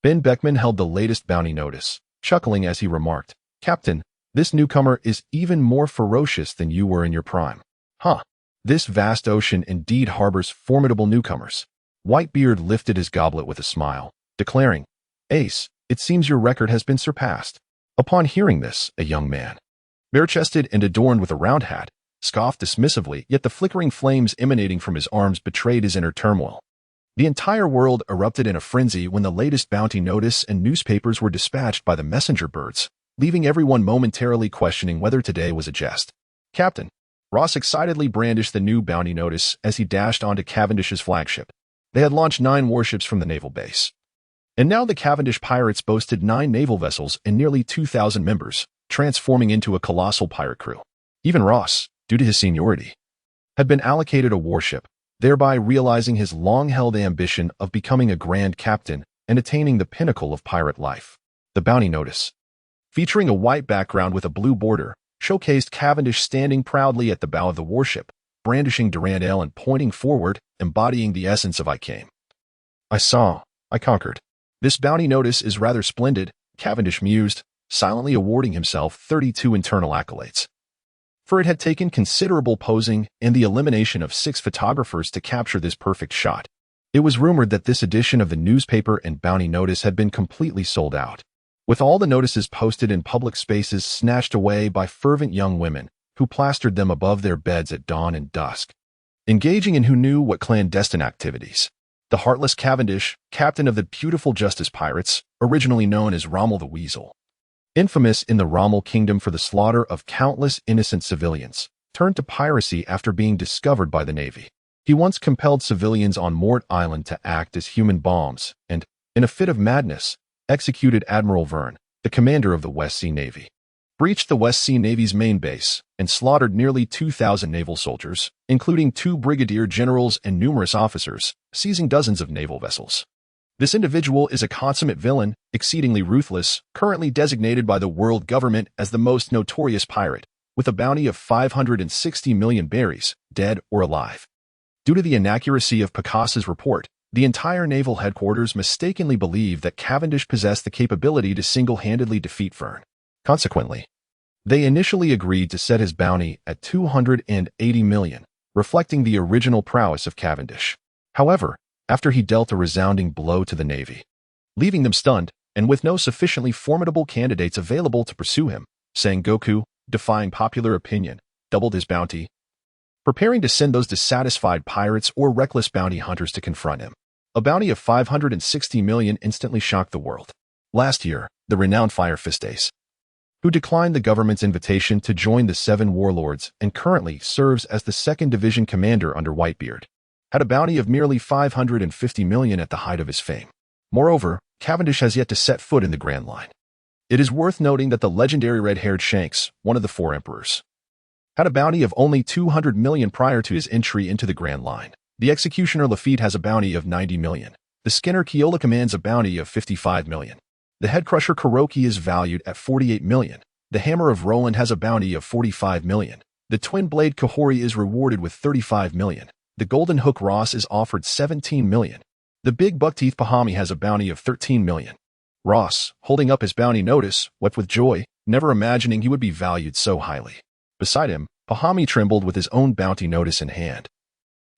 Ben Beckman held the latest bounty notice, chuckling as he remarked, "Captain, this newcomer is even more ferocious than you were in your prime." Huh. This vast ocean indeed harbors formidable newcomers. Whitebeard lifted his goblet with a smile, declaring, "Ace, it seems your record has been surpassed." Upon hearing this, a young man, bare-chested and adorned with a round hat, scoffed dismissively, yet the flickering flames emanating from his arms betrayed his inner turmoil. The entire world erupted in a frenzy when the latest bounty notice and newspapers were dispatched by the messenger birds, leaving everyone momentarily questioning whether today was a jest. "Captain," Ross excitedly brandished the new bounty notice as he dashed onto Cavendish's flagship. They had launched 9 warships from the naval base. And now the Cavendish pirates boasted 9 naval vessels and nearly 2,000 members, transforming into a colossal pirate crew. Even Ross, due to his seniority, had been allocated a warship, thereby realizing his long-held ambition of becoming a grand captain and attaining the pinnacle of pirate life. The bounty notice, featuring a white background with a blue border, showcased Cavendish standing proudly at the bow of the warship, brandishing Durandal and pointing forward, embodying the essence of "I came. I saw. I conquered." "This bounty notice is rather splendid," Cavendish mused, silently awarding himself 32 internal accolades. For it had taken considerable posing and the elimination of 6 photographers to capture this perfect shot. It was rumored that this edition of the newspaper and bounty notice had been completely sold out, with all the notices posted in public spaces snatched away by fervent young women who plastered them above their beds at dawn and dusk, engaging in who knew what clandestine activities. The heartless Cavendish, captain of the beautiful Justice Pirates, originally known as Rommel the Weasel, infamous in the Rommel kingdom for the slaughter of countless innocent civilians, turned to piracy after being discovered by the Navy. He once compelled civilians on Mort Island to act as human bombs and, in a fit of madness, executed Admiral Verne, the commander of the West Sea Navy, breached the West Sea Navy's main base, and slaughtered nearly 2,000 naval soldiers, including 2 brigadier generals and numerous officers, seizing dozens of naval vessels. This individual is a consummate villain, exceedingly ruthless, currently designated by the world government as the most notorious pirate, with a bounty of 560 million berries, dead or alive. Due to the inaccuracy of Picasso's report, the entire naval headquarters mistakenly believed that Cavendish possessed the capability to single-handedly defeat Verne. Consequently, they initially agreed to set his bounty at 280 million, reflecting the original prowess of Cavendish. However, after he dealt a resounding blow to the Navy, leaving them stunned and with no sufficiently formidable candidates available to pursue him, Sengoku, defying popular opinion, doubled his bounty, preparing to send those dissatisfied pirates or reckless bounty hunters to confront him. A bounty of 560 million instantly shocked the world. Last year, the renowned Fire Fist Ace, who declined the government's invitation to join the 7 warlords and currently serves as the 2nd Division commander under Whitebeard, had a bounty of merely 550 million at the height of his fame. Moreover, Cavendish has yet to set foot in the Grand Line. It is worth noting that the legendary red-haired Shanks, one of the 4 emperors, had a bounty of only 200 million prior to his entry into the Grand Line. The executioner Lafitte has a bounty of 90 million. The Skinner Keola commands a bounty of 55 million. The head crusher Kuroki is valued at 48 million. The hammer of Roland has a bounty of 45 million. The twin blade Kahori is rewarded with 35 million. The golden hook Ross is offered 17 million. The big buckteeth Pahami has a bounty of 13 million. Ross, holding up his bounty notice, wept with joy, never imagining he would be valued so highly. Beside him, Pahami trembled with his own bounty notice in hand,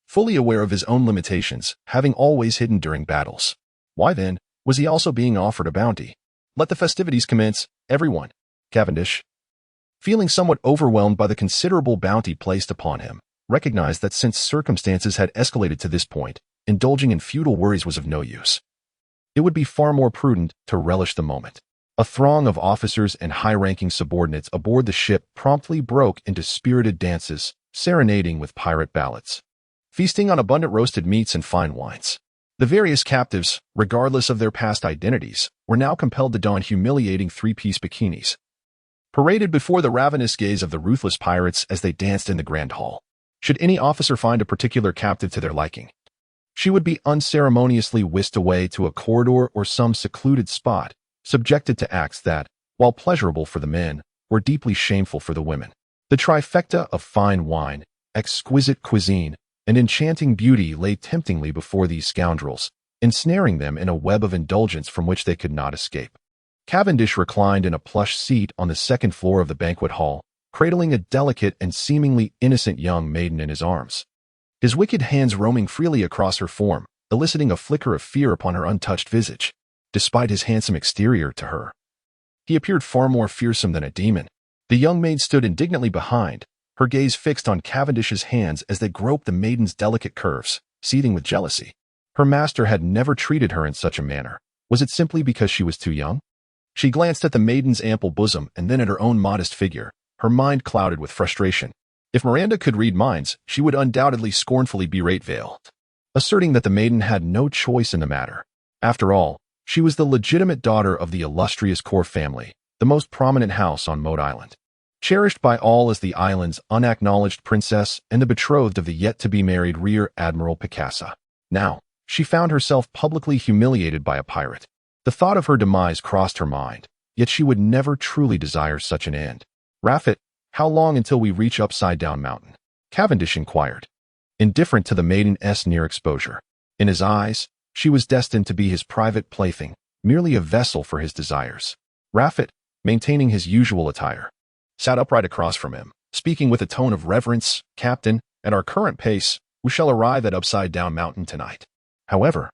fully aware of his own limitations, having always hidden during battles. Why then was he also being offered a bounty? Let the festivities commence, everyone. Cavendish, feeling somewhat overwhelmed by the considerable bounty placed upon him, recognized that since circumstances had escalated to this point, indulging in futile worries was of no use. It would be far more prudent to relish the moment. A throng of officers and high-ranking subordinates aboard the ship promptly broke into spirited dances, serenading with pirate ballads, feasting on abundant roasted meats and fine wines. The various captives, regardless of their past identities, were now compelled to don humiliating 3-piece bikinis, paraded before the ravenous gaze of the ruthless pirates as they danced in the grand hall. Should any officer find a particular captive to their liking, she would be unceremoniously whisked away to a corridor or some secluded spot, subjected to acts that, while pleasurable for the men, were deeply shameful for the women. The trifecta of fine wine, exquisite cuisine, and enchanting beauty lay temptingly before these scoundrels, ensnaring them in a web of indulgence from which they could not escape. Cavendish reclined in a plush seat on the 2nd floor of the banquet hall, cradling a delicate and seemingly innocent young maiden in his arms, his wicked hands roaming freely across her form, eliciting a flicker of fear upon her untouched visage. Despite his handsome exterior to her, he appeared far more fearsome than a demon. The young maid stood indignantly behind, her gaze fixed on Cavendish's hands as they groped the maiden's delicate curves, seething with jealousy. Her master had never treated her in such a manner. Was it simply because she was too young? She glanced at the maiden's ample bosom and then at her own modest figure, her mind clouded with frustration. If Miranda could read minds, she would undoubtedly scornfully berate Vale, asserting that the maiden had no choice in the matter. After all, she was the legitimate daughter of the illustrious Core family, the most prominent house on Moat Island, cherished by all as the island's unacknowledged princess and the betrothed of the yet-to-be-married Rear Admiral Picasso. Now, she found herself publicly humiliated by a pirate. The thought of her demise crossed her mind, yet she would never truly desire such an end. Raffet, how long until we reach Upside Down Mountain? Cavendish inquired, indifferent to the maiden's near exposure. In his eyes, she was destined to be his private plaything, merely a vessel for his desires. Raffet, maintaining his usual attire, sat upright across from him, speaking with a tone of reverence. Captain, at our current pace, we shall arrive at Upside Down Mountain tonight. However,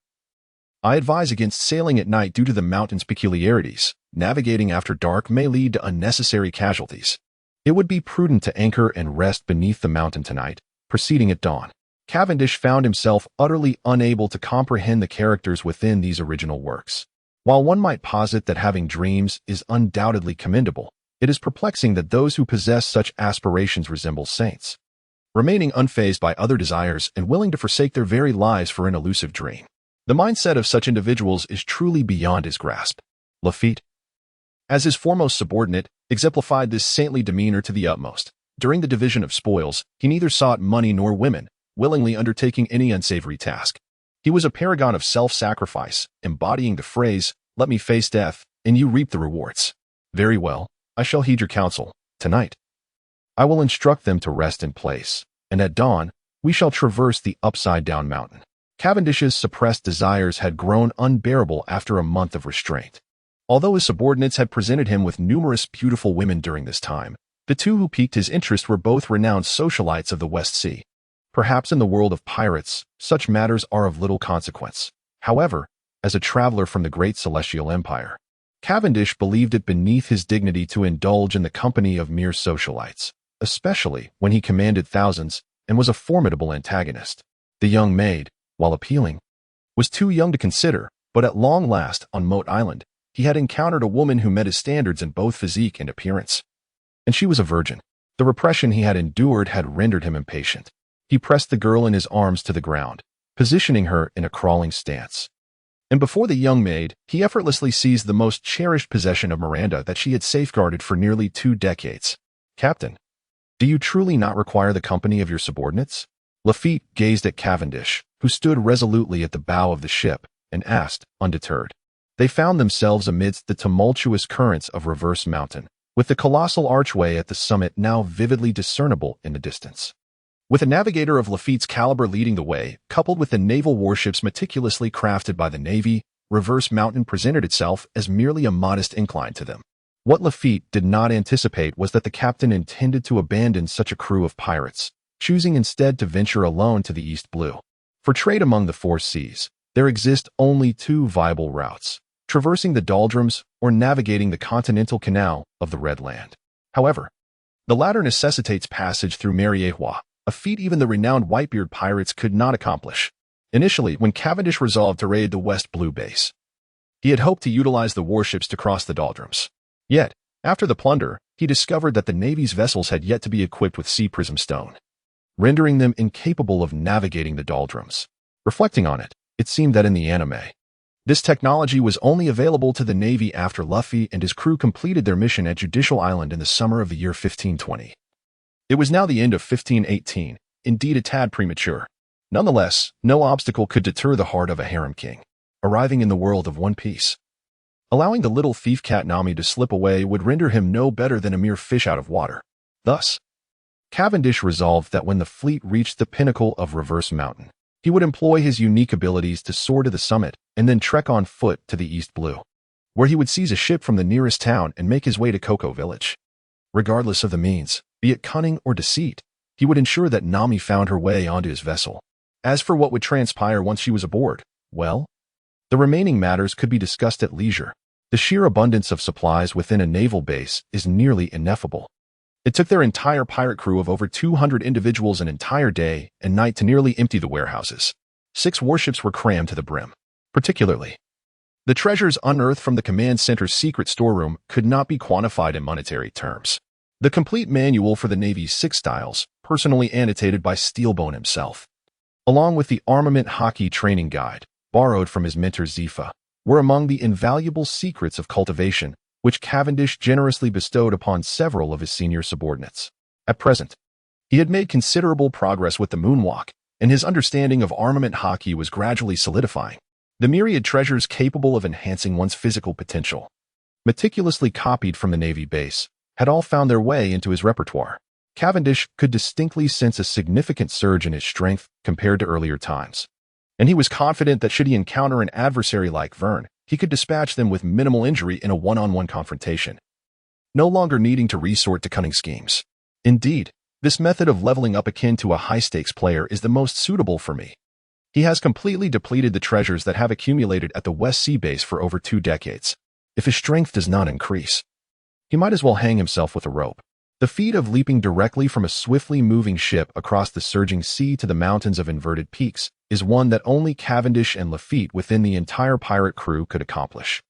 I advise against sailing at night due to the mountain's peculiarities. Navigating after dark may lead to unnecessary casualties. It would be prudent to anchor and rest beneath the mountain tonight, proceeding at dawn. Cavendish found himself utterly unable to comprehend the characters within these original works. While one might posit that having dreams is undoubtedly commendable, it is perplexing that those who possess such aspirations resemble saints, remaining unfazed by other desires and willing to forsake their very lives for an elusive dream. The mindset of such individuals is truly beyond his grasp. Lafitte, as his foremost subordinate, exemplified this saintly demeanor to the utmost. During the division of spoils, he neither sought money nor women, willingly undertaking any unsavory task. He was a paragon of self-sacrifice, embodying the phrase, "Let me face death, and you reap the rewards." Very well, I shall heed your counsel. Tonight, I will instruct them to rest in place, and at dawn, we shall traverse the upside-down mountain. Cavendish's suppressed desires had grown unbearable after a month of restraint. Although his subordinates had presented him with numerous beautiful women during this time, the two who piqued his interest were both renowned socialites of the West Sea. Perhaps in the world of pirates, such matters are of little consequence. However, as a traveler from the great celestial empire, Cavendish believed it beneath his dignity to indulge in the company of mere socialites, especially when he commanded thousands and was a formidable antagonist. The young maid, while appealing, was too young to consider, but at long last, on Moat Island, he had encountered a woman who met his standards in both physique and appearance. And she was a virgin. The repression he had endured had rendered him impatient. He pressed the girl in his arms to the ground, positioning her in a crawling stance. And before the young maid, he effortlessly seized the most cherished possession of Miranda that she had safeguarded for nearly 2 decades. "Captain, do you truly not require the company of your subordinates?" Lafitte gazed at Cavendish, who stood resolutely at the bow of the ship, and asked, undeterred. They found themselves amidst the tumultuous currents of Reverse Mountain, with the colossal archway at the summit now vividly discernible in the distance. With a navigator of Lafitte's caliber leading the way, coupled with the naval warships meticulously crafted by the Navy, Reverse Mountain presented itself as merely a modest incline to them. What Lafitte did not anticipate was that the captain intended to abandon such a crew of pirates, choosing instead to venture alone to the East Blue. For trade among the 4 seas, there exist only 2 viable routes: traversing the doldrums or navigating the continental canal of the Red Land. However, the latter necessitates passage through Mariejois, a feat even the renowned Whitebeard pirates could not accomplish. Initially, when Cavendish resolved to raid the West Blue base, he had hoped to utilize the warships to cross the doldrums. Yet, after the plunder, he discovered that the Navy's vessels had yet to be equipped with sea prism stone, rendering them incapable of navigating the doldrums. Reflecting on it, it seemed that in the anime, this technology was only available to the Navy after Luffy and his crew completed their mission at Judicial Island in the summer of the year 1520. It was now the end of 1518, indeed a tad premature. Nonetheless, no obstacle could deter the heart of a harem king, arriving in the world of One Piece. Allowing the little thief cat Nami to slip away would render him no better than a mere fish out of water. Thus, Cavendish resolved that when the fleet reached the pinnacle of Reverse Mountain, he would employ his unique abilities to soar to the summit and then trek on foot to the East Blue, where he would seize a ship from the nearest town and make his way to Cocoa Village. Regardless of the means, be it cunning or deceit, he would ensure that Nami found her way onto his vessel. As for what would transpire once she was aboard, well, the remaining matters could be discussed at leisure. The sheer abundance of supplies within a naval base is nearly ineffable. It took their entire pirate crew of over 200 individuals an entire day and night to nearly empty the warehouses. 6 warships were crammed to the brim. Particularly, the treasures unearthed from the command center's secret storeroom could not be quantified in monetary terms. The complete manual for the Navy's 6 styles, personally annotated by Steelbone himself, along with the armament hockey training guide, borrowed from his mentor Zifa, were among the invaluable secrets of cultivation which Cavendish generously bestowed upon several of his senior subordinates. At present, he had made considerable progress with the moonwalk, and his understanding of armament hockey was gradually solidifying. The myriad treasures capable of enhancing one's physical potential, meticulously copied from the Navy base, had all found their way into his repertoire. Cavendish could distinctly sense a significant surge in his strength compared to earlier times, and he was confident that should he encounter an adversary like Verne, he could dispatch them with minimal injury in a one-on-one confrontation, no longer needing to resort to cunning schemes. Indeed, this method of leveling up akin to a high-stakes player is the most suitable for me. He has completely depleted the treasures that have accumulated at the West Sea base for over 2 decades. If his strength does not increase, he might as well hang himself with a rope. The feat of leaping directly from a swiftly moving ship across the surging sea to the mountains of inverted peaks is one that only Cavendish and Lafitte within the entire pirate crew could accomplish.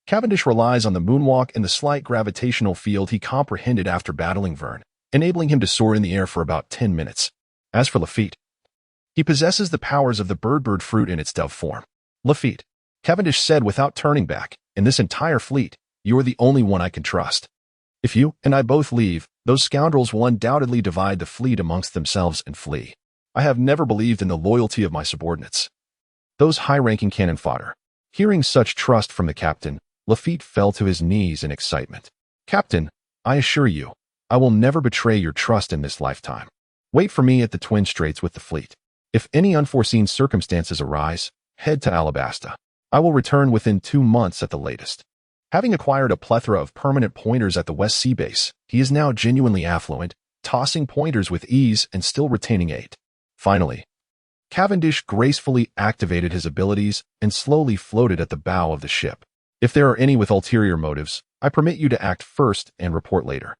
Cavendish relies on the moonwalk and the slight gravitational field he comprehended after battling Verne, enabling him to soar in the air for about 10 minutes. As for Lafitte, he possesses the powers of the bird fruit in its dove form. Lafitte, Cavendish said without turning back, in this entire fleet, you're the only one I can trust. If you and I both leave, those scoundrels will undoubtedly divide the fleet amongst themselves and flee. I have never believed in the loyalty of my subordinates. Those high-ranking cannon fodder. Hearing such trust from the captain, Lafitte fell to his knees in excitement. Captain, I assure you, I will never betray your trust in this lifetime. Wait for me at the Twin Straits with the fleet. If any unforeseen circumstances arise, head to Alabasta. I will return within 2 months at the latest. Having acquired a plethora of permanent pointers at the West Sea base, he is now genuinely affluent, tossing pointers with ease and still retaining 8. Finally, Cavendish gracefully activated his abilities and slowly floated at the bow of the ship. If there are any with ulterior motives, I permit you to act first and report later.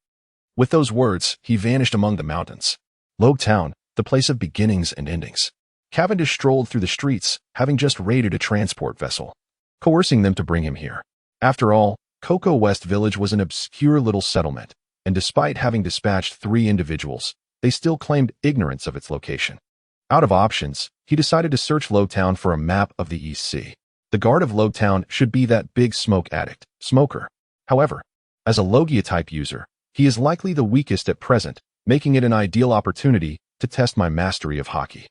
With those words, he vanished among the mountains. Logue Town, the place of beginnings and endings. Cavendish strolled through the streets, having just raided a transport vessel, coercing them to bring him here. After all, Cocoa West Village was an obscure little settlement, and despite having dispatched 3 individuals, they still claimed ignorance of its location. Out of options, he decided to search Logue Town for a map of the East Sea. The guard of Logue Town should be that big smoke addict, Smoker. However, as a Logia-type user, he is likely the weakest at present, making it an ideal opportunity to test my mastery of hockey.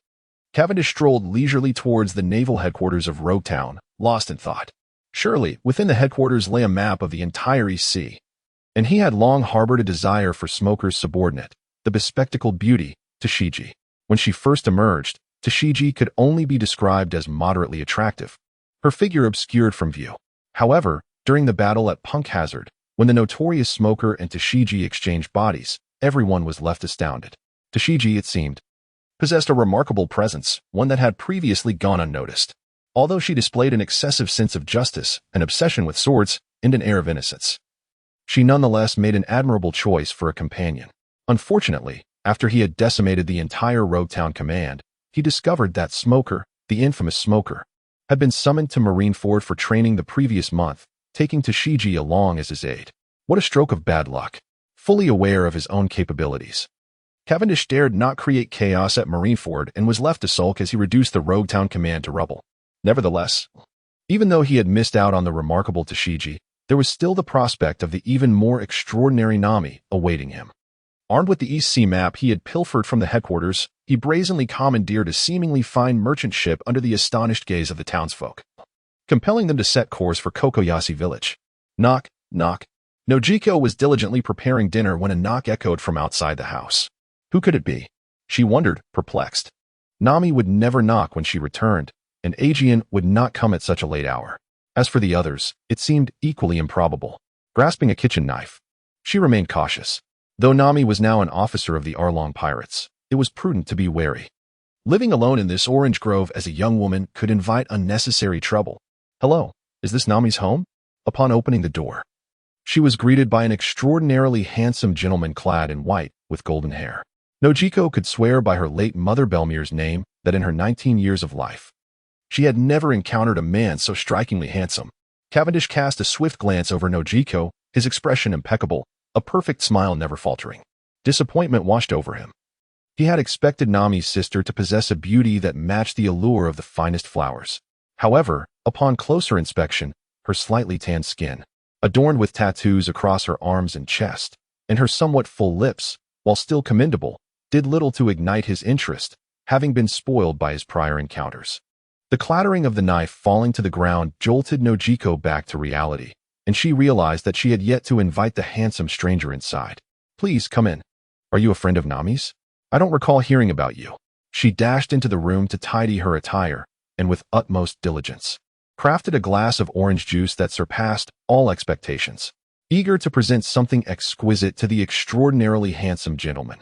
Cavendish strolled leisurely towards the naval headquarters of Rogue Town, lost in thought. Surely, within the headquarters lay a map of the entire East Sea, and he had long harbored a desire for Smoker's subordinate, the bespectacled beauty, Tashigi. When she first emerged, Tashigi could only be described as moderately attractive, her figure obscured from view. However, during the battle at Punk Hazard, when the notorious Smoker and Tashigi exchanged bodies, everyone was left astounded. Tashigi, it seemed, possessed a remarkable presence, one that had previously gone unnoticed. Although she displayed an excessive sense of justice, an obsession with swords, and an air of innocence, she nonetheless made an admirable choice for a companion. Unfortunately, after he had decimated the entire Rogue Town command, he discovered that Smoker, the infamous Smoker, had been summoned to Marineford for training the previous month, taking Tashigi along as his aide. What a stroke of bad luck. Fully aware of his own capabilities, Cavendish dared not create chaos at Marineford and was left to sulk as he reduced the Rogue Town command to rubble. Nevertheless, even though he had missed out on the remarkable Tashigi, there was still the prospect of the even more extraordinary Nami awaiting him. Armed with the East Sea map he had pilfered from the headquarters, he brazenly commandeered a seemingly fine merchant ship under the astonished gaze of the townsfolk, compelling them to set course for Kokoyasi village. Knock, knock. Nojiko was diligently preparing dinner when a knock echoed from outside the house. Who could it be? She wondered, perplexed. Nami would never knock when she returned, and Aegean would not come at such a late hour. As for the others, it seemed equally improbable. Grasping a kitchen knife, she remained cautious. Though Nami was now an officer of the Arlong pirates, it was prudent to be wary. Living alone in this orange grove as a young woman could invite unnecessary trouble. Hello, is this Nami's home? Upon opening the door, she was greeted by an extraordinarily handsome gentleman clad in white with golden hair. Nojiko could swear by her late mother Belmir's name that in her 19 years of life, she had never encountered a man so strikingly handsome. Cavendish cast a swift glance over Nojiko, his expression impeccable, a perfect smile never faltering. Disappointment washed over him. He had expected Nami's sister to possess a beauty that matched the allure of the finest flowers. However, upon closer inspection, her slightly tanned skin, adorned with tattoos across her arms and chest, and her somewhat full lips, while still commendable, did little to ignite his interest, having been spoiled by his prior encounters. The clattering of the knife falling to the ground jolted Nojiko back to reality, and she realized that she had yet to invite the handsome stranger inside. Please come in. Are you a friend of Nami's? I don't recall hearing about you. She dashed into the room to tidy her attire, and with utmost diligence, crafted a glass of orange juice that surpassed all expectations, eager to present something exquisite to the extraordinarily handsome gentleman.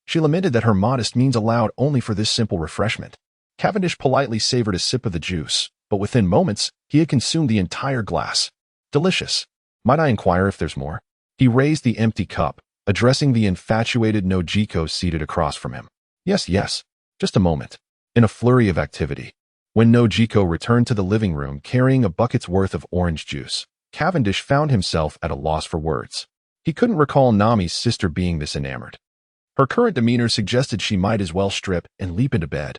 She lamented that her modest means allowed only for this simple refreshment. Cavendish politely savored a sip of the juice, but within moments, he had consumed the entire glass. Delicious. Might I inquire if there's more? He raised the empty cup, addressing the infatuated Nojiko seated across from him. Yes, yes. Just a moment. In a flurry of activity, when Nojiko returned to the living room carrying a bucket's worth of orange juice, Cavendish found himself at a loss for words. He couldn't recall Nami's sister being this enamored. Her current demeanor suggested she might as well strip and leap into bed.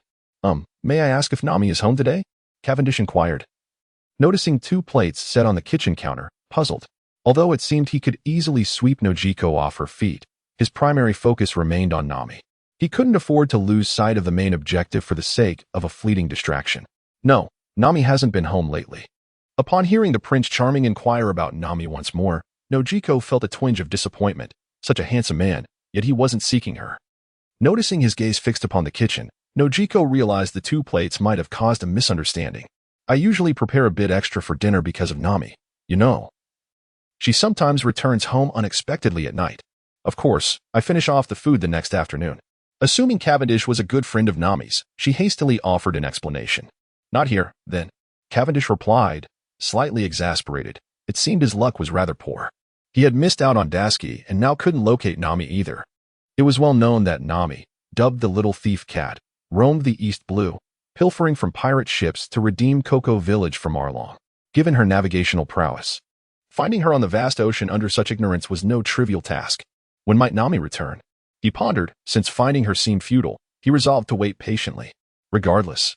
May I ask if Nami is home today? Cavendish inquired. Noticing 2 plates set on the kitchen counter, puzzled. Although it seemed he could easily sweep Nojiko off her feet, his primary focus remained on Nami. He couldn't afford to lose sight of the main objective for the sake of a fleeting distraction. No, Nami hasn't been home lately. Upon hearing the Prince Charming inquire about Nami once more, Nojiko felt a twinge of disappointment. Such a handsome man, yet he wasn't seeking her. Noticing his gaze fixed upon the kitchen, Nojiko realized the 2 plates might have caused a misunderstanding. I usually prepare a bit extra for dinner because of Nami, you know. She sometimes returns home unexpectedly at night. Of course, I finish off the food the next afternoon. Assuming Cavendish was a good friend of Nami's, she hastily offered an explanation. Not here, then. Cavendish replied, slightly exasperated. It seemed his luck was rather poor. He had missed out on Dasky and now couldn't locate Nami either. It was well known that Nami, dubbed the Little Thief Cat, roamed the East Blue, pilfering from pirate ships to redeem Cocoa Village from Arlong. Given her navigational prowess, finding her on the vast ocean under such ignorance was no trivial task. When might Nami return? He pondered. Since finding her seemed futile, he resolved to wait patiently. Regardless,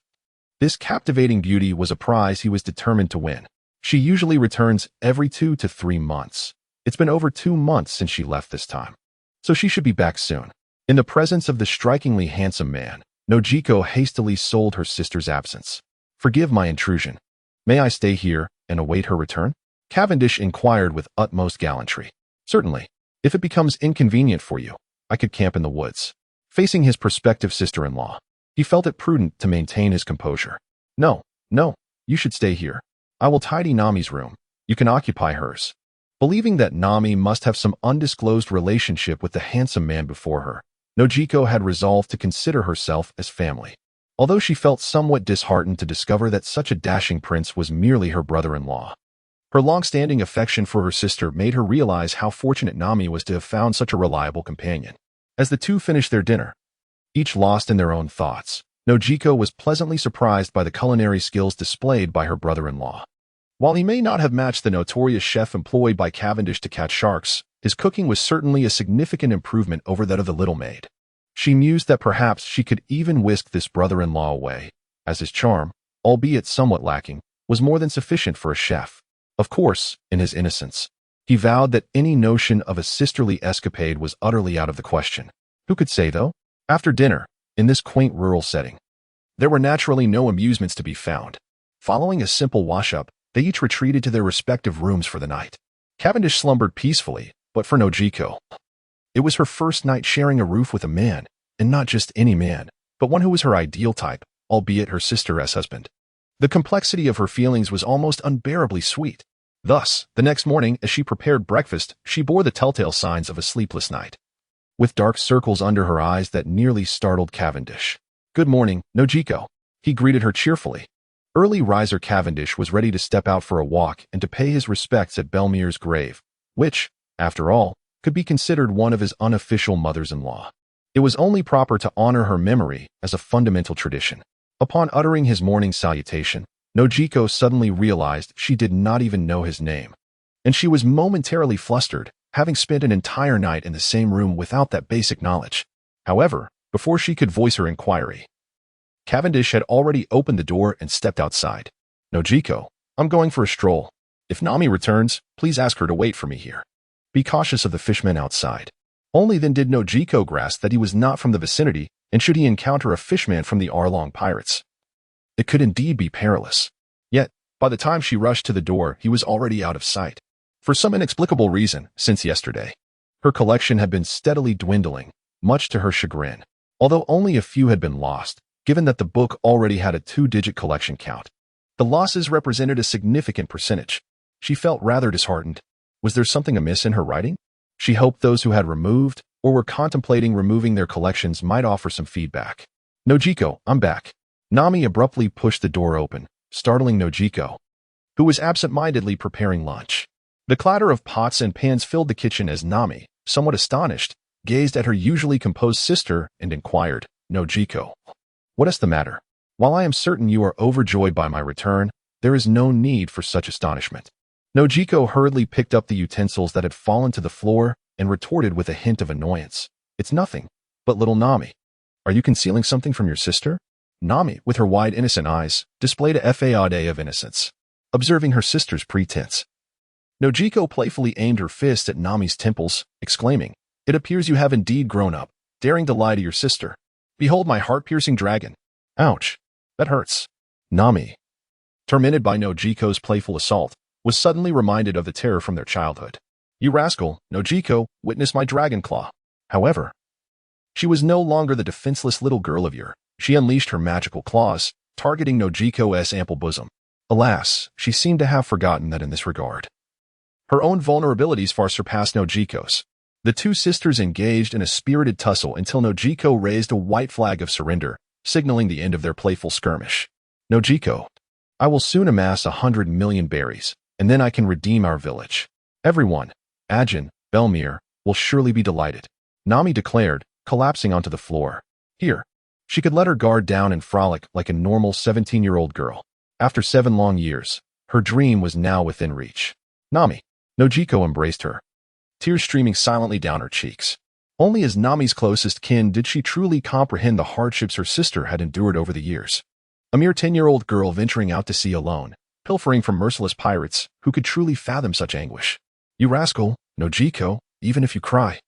this captivating beauty was a prize he was determined to win. She usually returns every 2 to 3 months. It's been over 2 months since she left this time, so she should be back soon. In the presence of the strikingly handsome man, Nojiko hastily sold her sister's absence. Forgive my intrusion. May I stay here and await her return? Cavendish inquired with utmost gallantry. Certainly. If it becomes inconvenient for you, I could camp in the woods. Facing his prospective sister-in-law, he felt it prudent to maintain his composure. No, you should stay here. I will tidy Nami's room. You can occupy hers. Believing that Nami must have some undisclosed relationship with the handsome man before her, Nojiko had resolved to consider herself as family. Although she felt somewhat disheartened to discover that such a dashing prince was merely her brother-in-law. Her long-standing affection for her sister made her realize how fortunate Nami was to have found such a reliable companion. As the two finished their dinner, each lost in their own thoughts, Nojiko was pleasantly surprised by the culinary skills displayed by her brother-in-law. While he may not have matched the notorious chef employed by Cavendish to catch sharks, his cooking was certainly a significant improvement over that of the little maid. She mused that perhaps she could even whisk this brother-in-law away, as his charm, albeit somewhat lacking, was more than sufficient for a chef. Of course, in his innocence, he vowed that any notion of a sisterly escapade was utterly out of the question. Who could say, though? After dinner, in this quaint rural setting, there were naturally no amusements to be found. Following a simple wash-up, they each retreated to their respective rooms for the night. Cavendish slumbered peacefully, but for Nojiko, it was her first night sharing a roof with a man, and not just any man, but one who was her ideal type, albeit her sister's husband. The complexity of her feelings was almost unbearably sweet. Thus, the next morning, as she prepared breakfast, she bore the telltale signs of a sleepless night, with dark circles under her eyes that nearly startled Cavendish. "Good morning, Nojiko," he greeted her cheerfully. Early riser Cavendish was ready to step out for a walk and to pay his respects at Belmere's grave, which, after all, could be considered one of his unofficial mothers-in-law. It was only proper to honor her memory as a fundamental tradition. Upon uttering his morning salutation, Nojiko suddenly realized she did not even know his name, and she was momentarily flustered, having spent an entire night in the same room without that basic knowledge. However, before she could voice her inquiry, Cavendish had already opened the door and stepped outside. "Nojiko, I'm going for a stroll. If Nami returns, please ask her to wait for me here. Be cautious of the fishmen outside." Only then did Nojiko grasp that he was not from the vicinity, and should he encounter a fishman from the Arlong pirates, it could indeed be perilous. Yet, by the time she rushed to the door, he was already out of sight. For some inexplicable reason, since yesterday, her collection had been steadily dwindling, much to her chagrin. Although only a few had been lost, given that the book already had a 2-digit collection count, the losses represented a significant percentage. She felt rather disheartened. Was there something amiss in her writing? She hoped those who had removed or were contemplating removing their collections might offer some feedback. "Nojiko, I'm back. Nami abruptly pushed the door open, startling Nojiko, who was absent-mindedly preparing lunch. The clatter of pots and pans filled the kitchen as Nami, somewhat astonished, gazed at her usually composed sister and inquired, "Nojiko, what is the matter? While I am certain you are overjoyed by my return, there is no need for such astonishment." Nojiko hurriedly picked up the utensils that had fallen to the floor and retorted with a hint of annoyance, "It's nothing, but little Nami. Are you concealing something from your sister?" Nami, with her wide innocent eyes, displayed a facade of innocence, observing her sister's pretense. Nojiko playfully aimed her fist at Nami's temples, exclaiming, "It appears you have indeed grown up, daring to lie to your sister. Behold my heart-piercing dragon. Ouch, that hurts." Nami, tormented by Nojiko's playful assault, was suddenly reminded of the terror from their childhood. "You rascal, Nojiko, witness my dragon claw." However, she was no longer the defenseless little girl of yore. She unleashed her magical claws, targeting Nojiko's ample bosom. Alas, she seemed to have forgotten that in this regard, her own vulnerabilities far surpassed Nojiko's. The two sisters engaged in a spirited tussle until Nojiko raised a white flag of surrender, signaling the end of their playful skirmish. "Nojiko, I will soon amass 100 million berries, and then I can redeem our village. Everyone, Ajin, Belmir, will surely be delighted," Nami declared, collapsing onto the floor. Here, she could let her guard down and frolic like a normal 17-year-old girl. After 7 long years, her dream was now within reach. "Nami." Nojiko embraced her, tears streaming silently down her cheeks. Only as Nami's closest kin did she truly comprehend the hardships her sister had endured over the years. A mere 10-year-old girl venturing out to sea alone, pilfering from merciless pirates, who could truly fathom such anguish? "You rascal, Nojiko, even if you cry,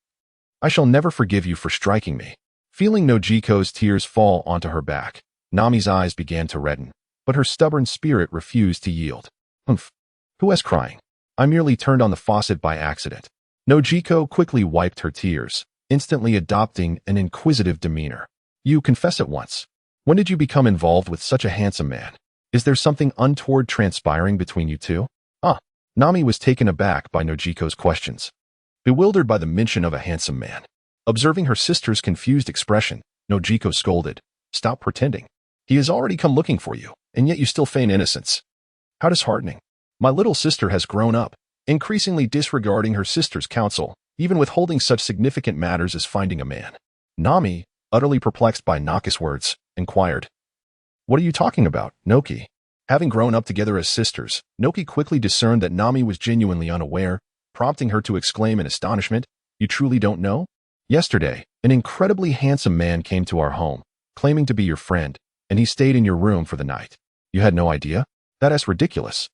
I shall never forgive you for striking me." Feeling Nojiko's tears fall onto her back, Nami's eyes began to redden, but her stubborn spirit refused to yield. "Humph. Who is crying? I merely turned on the faucet by accident." Nojiko quickly wiped her tears, instantly adopting an inquisitive demeanor. "You confess at once. When did you become involved with such a handsome man? Is there something untoward transpiring between you two?" Nami was taken aback by Nojiko's questions, bewildered by the mention of a handsome man. Observing her sister's confused expression, Nojiko scolded, "Stop pretending. He has already come looking for you, and yet you still feign innocence. How disheartening. My little sister has grown up, increasingly disregarding her sister's counsel, even withholding such significant matters as finding a man." Nami, utterly perplexed by Naka's words, inquired, "What are you talking about, Noki?" Having grown up together as sisters, Noki quickly discerned that Nami was genuinely unaware, prompting her to exclaim in astonishment, "You truly don't know? Yesterday, an incredibly handsome man came to our home, claiming to be your friend, and he stayed in your room for the night. You had no idea? That is ridiculous.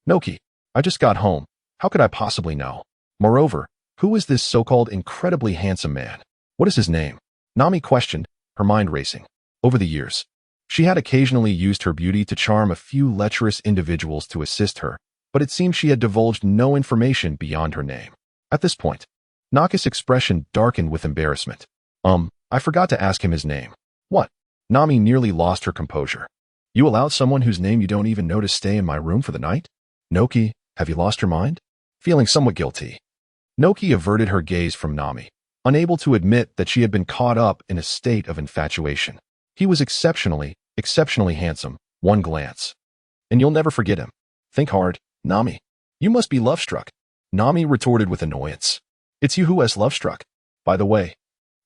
Noki, I just got home. How could I possibly know? Moreover, who is this so-called incredibly handsome man? What is his name?" Nami questioned, her mind racing. Over the years, she had occasionally used her beauty to charm a few lecherous individuals to assist her, but it seemed she had divulged no information beyond her name. At this point, Naka's expression darkened with embarrassment. I forgot to ask him his name." "What?" Nami nearly lost her composure. "You allowed someone whose name you don't even know to stay in my room for the night? Noki, have you lost your mind?" Feeling somewhat guilty, Noki averted her gaze from Nami, unable to admit that she had been caught up in a state of infatuation. He was exceptionally handsome, one glance. "And you'll never forget him. Think hard, Nami. You must be love-struck." Nami retorted with annoyance. "It's you who has love-struck. By the way,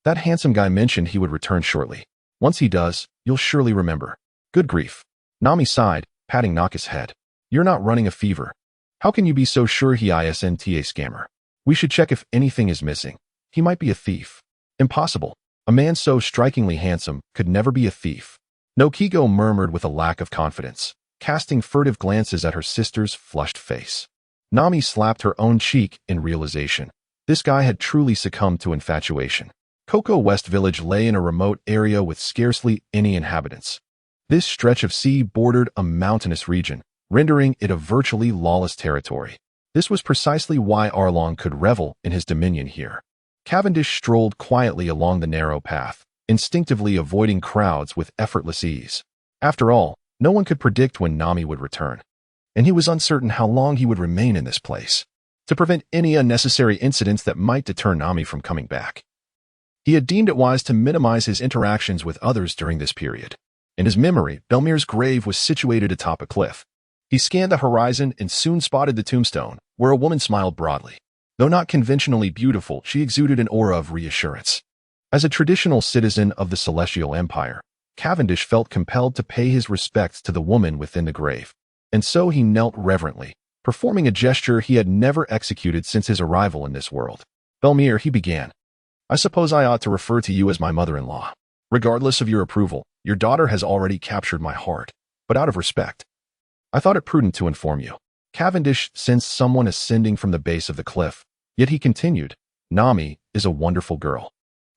that handsome guy mentioned he would return shortly. Once he does, you'll surely remember." "Good grief." Nami sighed, patting Naka's head. "You're not running a fever. How can you be so sure he isn't a scammer? We should check if anything is missing. He might be a thief." "Impossible. A man so strikingly handsome could never be a thief." Nojiko murmured with a lack of confidence, casting furtive glances at her sister's flushed face. Nami slapped her own cheek in realization. This guy had truly succumbed to infatuation. Cocoa West Village lay in a remote area with scarcely any inhabitants. This stretch of sea bordered a mountainous region, rendering it a virtually lawless territory. This was precisely why Arlong could revel in his dominion here. Cavendish strolled quietly along the narrow path, instinctively avoiding crowds with effortless ease. After all, no one could predict when Nami would return, and he was uncertain how long he would remain in this place. To prevent any unnecessary incidents that might deter Nami from coming back, he had deemed it wise to minimize his interactions with others during this period. In his memory, Belmir's grave was situated atop a cliff. He scanned the horizon and soon spotted the tombstone, where a woman smiled broadly. Though not conventionally beautiful, she exuded an aura of reassurance. As a traditional citizen of the Celestial Empire, Cavendish felt compelled to pay his respects to the woman within the grave, and so he knelt reverently, performing a gesture he had never executed since his arrival in this world. Belmir, he began. I suppose I ought to refer to you as my mother-in-law. Regardless of your approval, your daughter has already captured my heart, but out of respect, I thought it prudent to inform you. Cavendish sensed someone ascending from the base of the cliff, yet he continued, Nami is a wonderful girl,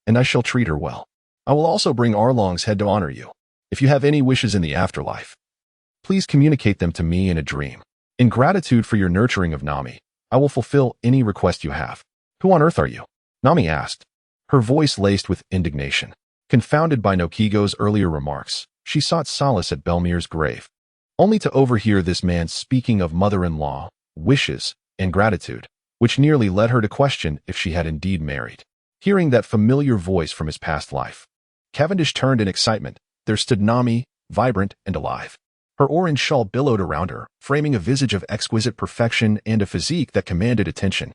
and I shall treat her well. I will also bring Arlong's head to honor you. If you have any wishes in the afterlife, please communicate them to me in a dream. In gratitude for your nurturing of Nami, I will fulfill any request you have. Who on earth are you? Nami asked, her voice laced with indignation. Confounded by Nokigo's earlier remarks, she sought solace at Belmir's grave, only to overhear this man speaking of mother-in-law, wishes, and gratitude, which nearly led her to question if she had indeed married. Hearing that familiar voice from his past life, Cavendish turned in excitement. There stood Nami, vibrant and alive. Her orange shawl billowed around her, framing a visage of exquisite perfection and a physique that commanded attention.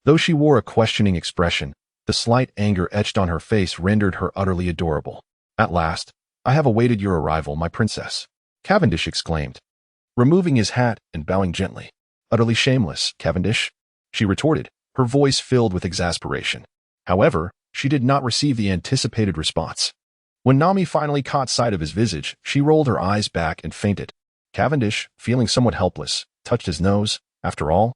Though she wore a questioning expression, the slight anger etched on her face rendered her utterly adorable. At last, I have awaited your arrival, my princess, Cavendish exclaimed, removing his hat and bowing gently. Utterly shameless, Cavendish, she retorted, her voice filled with exasperation. However, she did not receive the anticipated response. When Nami finally caught sight of his visage, she rolled her eyes back and fainted. Cavendish, feeling somewhat helpless, touched his nose. After all,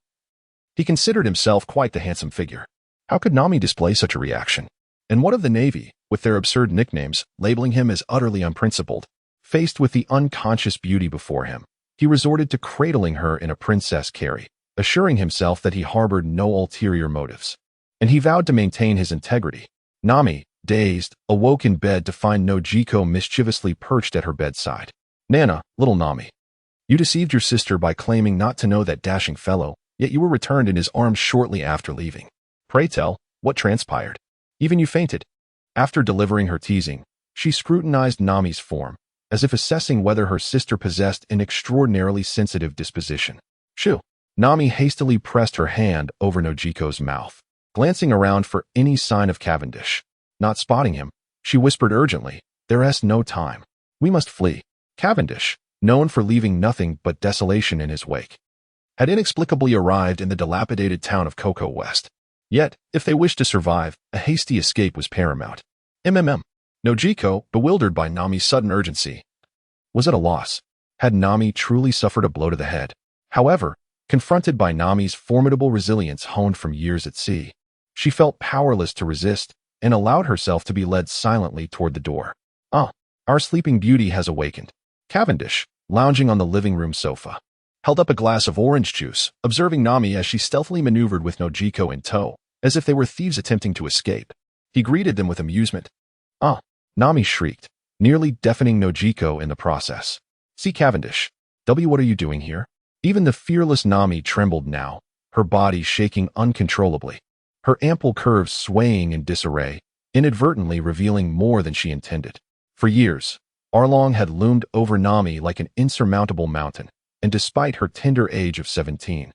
he considered himself quite the handsome figure. How could Nami display such a reaction? And what of the Navy, with their absurd nicknames, labeling him as utterly unprincipled? Faced with the unconscious beauty before him, he resorted to cradling her in a princess carry, assuring himself that he harbored no ulterior motives. And he vowed to maintain his integrity. Nami, dazed, awoke in bed to find Nojiko mischievously perched at her bedside. Nana, little Nami, you deceived your sister by claiming not to know that dashing fellow, yet you were returned in his arms shortly after leaving. Pray tell, what transpired? Even you fainted. After delivering her teasing, she scrutinized Nami's form, as if assessing whether her sister possessed an extraordinarily sensitive disposition. Shoo! Nami hastily pressed her hand over Nojiko's mouth, glancing around for any sign of Cavendish. Not spotting him, she whispered urgently, there is no time. We must flee. Cavendish, known for leaving nothing but desolation in his wake, had inexplicably arrived in the dilapidated town of Cocoa West. Yet, if they wished to survive, a hasty escape was paramount. Nojiko, bewildered by Nami's sudden urgency, was at a loss. Had Nami truly suffered a blow to the head? However, confronted by Nami's formidable resilience honed from years at sea, she felt powerless to resist and allowed herself to be led silently toward the door. Our sleeping beauty has awakened. Cavendish, lounging on the living room sofa, held up a glass of orange juice, observing Nami as she stealthily maneuvered with Nojiko in tow, as if they were thieves attempting to escape. He greeted them with amusement. Nami shrieked, nearly deafening Nojiko in the process. See Cavendish. What are you doing here? Even the fearless Nami trembled now, her body shaking uncontrollably, her ample curves swaying in disarray, inadvertently revealing more than she intended. For years, Arlong had loomed over Nami like an insurmountable mountain, and despite her tender age of 17,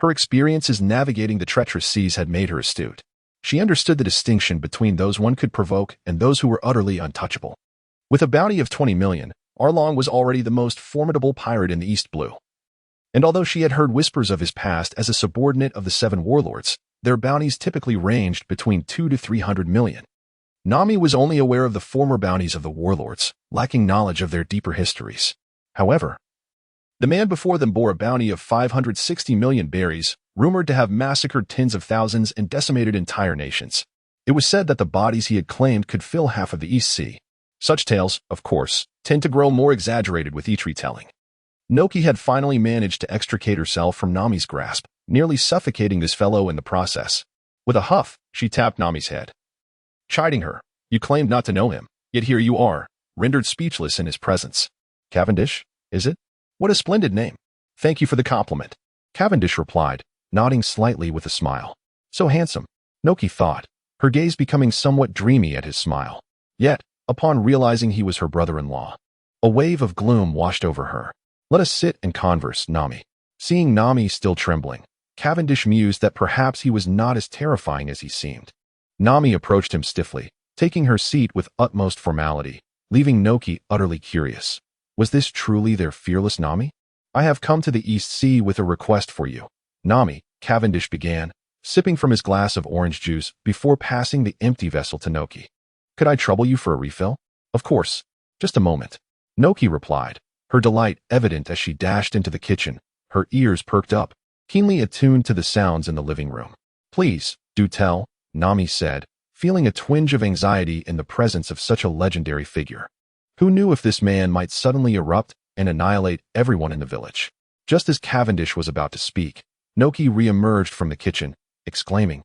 her experiences navigating the treacherous seas had made her astute. She understood the distinction between those one could provoke and those who were utterly untouchable. With a bounty of 20 million, Arlong was already the most formidable pirate in the East Blue. And although she had heard whispers of his past as a subordinate of the 7 warlords, their bounties typically ranged between 2 to 300 million. Nami was only aware of the former bounties of the warlords, lacking knowledge of their deeper histories. However, the man before them bore a bounty of 560 million berries, rumored to have massacred tens of thousands and decimated entire nations. It was said that the bodies he had claimed could fill half of the East Sea. Such tales, of course, tend to grow more exaggerated with each retelling. Noki had finally managed to extricate herself from Nami's grasp, nearly suffocating this fellow in the process. With a huff, she tapped Nami's head, chiding her. You claimed not to know him, yet here you are, rendered speechless in his presence. Cavendish, is it? What a splendid name. Thank you for the compliment, Cavendish replied, nodding slightly with a smile. So handsome, Noki thought, her gaze becoming somewhat dreamy at his smile. Yet, upon realizing he was her brother-in-law, A wave of gloom washed over her. Let us sit and converse, Nami. Seeing Nami still trembling, Cavendish mused that perhaps he was not as terrifying as he seemed. Nami approached him stiffly, taking her seat with utmost formality, leaving Noki utterly curious. Was this truly their fearless Nami? I have come to the East Sea with a request for you. Nami, Cavendish began, sipping from his glass of orange juice before passing the empty vessel to Noki. Could I trouble you for a refill? Of course. Just a moment. Noki replied, her delight evident as she dashed into the kitchen, her ears perked up, keenly attuned to the sounds in the living room. Please, do tell, Nami said, feeling a twinge of anxiety in the presence of such a legendary figure. Who knew if this man might suddenly erupt and annihilate everyone in the village? Just as Cavendish was about to speak, Noki re-emerged from the kitchen, exclaiming,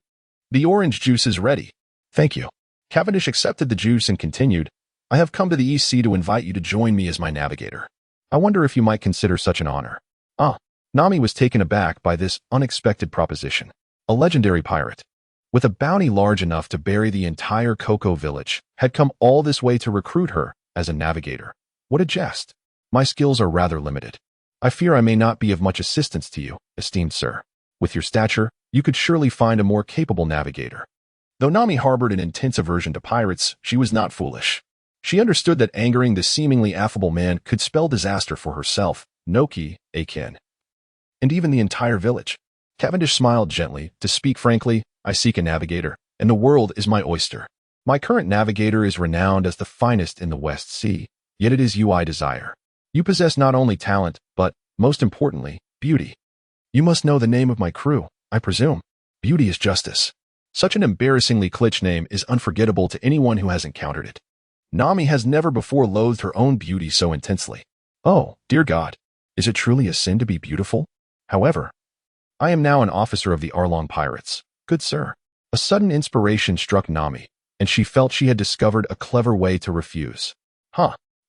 "The orange juice is ready." "Thank you." Cavendish accepted the juice and continued, "I have come to the East Sea to invite you to join me as my navigator. I wonder if you might consider such an honor." Nami was taken aback by this unexpected proposition. A legendary pirate, with a bounty large enough to bury the entire Cocoa village, had come all this way to recruit her as a navigator. What a jest. My skills are rather limited. I fear I may not be of much assistance to you, esteemed sir. With your stature, you could surely find a more capable navigator. Though Nami harbored an intense aversion to pirates, she was not foolish. She understood that angering this seemingly affable man could spell disaster for herself, Noki, Akin, and even the entire village. Cavendish smiled gently. To speak frankly, I seek a navigator, and the world is my oyster. My current navigator is renowned as the finest in the West Sea, yet it is you I desire. You possess not only talent, but, most importantly, beauty. You must know the name of my crew, I presume. Beauty is justice. Such an embarrassingly kitsch name is unforgettable to anyone who has encountered it. Nami has never before loathed her own beauty so intensely. Oh, dear God, is it truly a sin to be beautiful? However, I am now an officer of the Arlong pirates, good sir. A sudden inspiration struck Nami, and she felt she had discovered a clever way to refuse.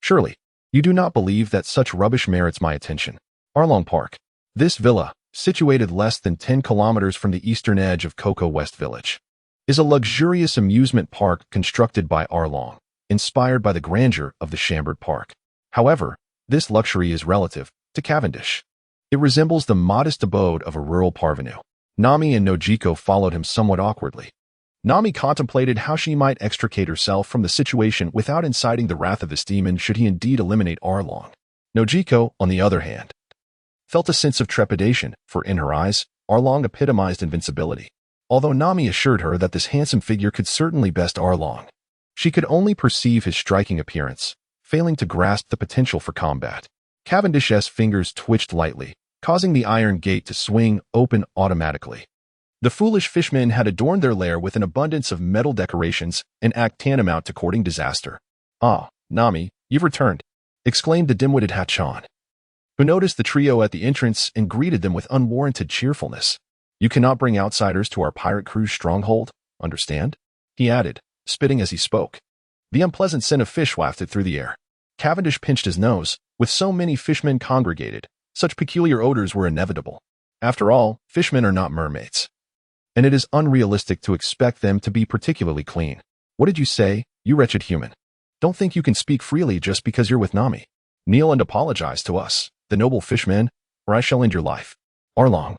Surely, you do not believe that such rubbish merits my attention. Arlong Park. This villa, situated less than 10 kilometers from the eastern edge of Cocoa West Village, is a luxurious amusement park constructed by Arlong, inspired by the grandeur of the Chambord Park. However, this luxury is relative to Cavendish. It resembles the modest abode of a rural parvenu. Nami and Nojiko followed him somewhat awkwardly. Nami contemplated how she might extricate herself from the situation without inciting the wrath of this demon should he indeed eliminate Arlong. Nojiko, on the other hand, felt a sense of trepidation, for in her eyes, Arlong epitomized invincibility. Although Nami assured her that this handsome figure could certainly best Arlong, she could only perceive his striking appearance, failing to grasp the potential for combat. Cavendish's fingers twitched lightly, causing the iron gate to swing open automatically. The foolish fishmen had adorned their lair with an abundance of metal decorations, an act tantamount to courting disaster. "Ah, Nami, you've returned," exclaimed the dim-witted Hachan, who noticed the trio at the entrance and greeted them with unwarranted cheerfulness. "You cannot bring outsiders to our pirate crew's stronghold, understand?" he added, spitting as he spoke. The unpleasant scent of fish wafted through the air. Cavendish pinched his nose. With so many fishmen congregated, such peculiar odors were inevitable. After all, fishmen are not mermaids, and it is unrealistic to expect them to be particularly clean. "What did you say, you wretched human? Don't think you can speak freely just because you're with Nami. Kneel and apologize to us, the noble fishmen, or I shall end your life." Arlong,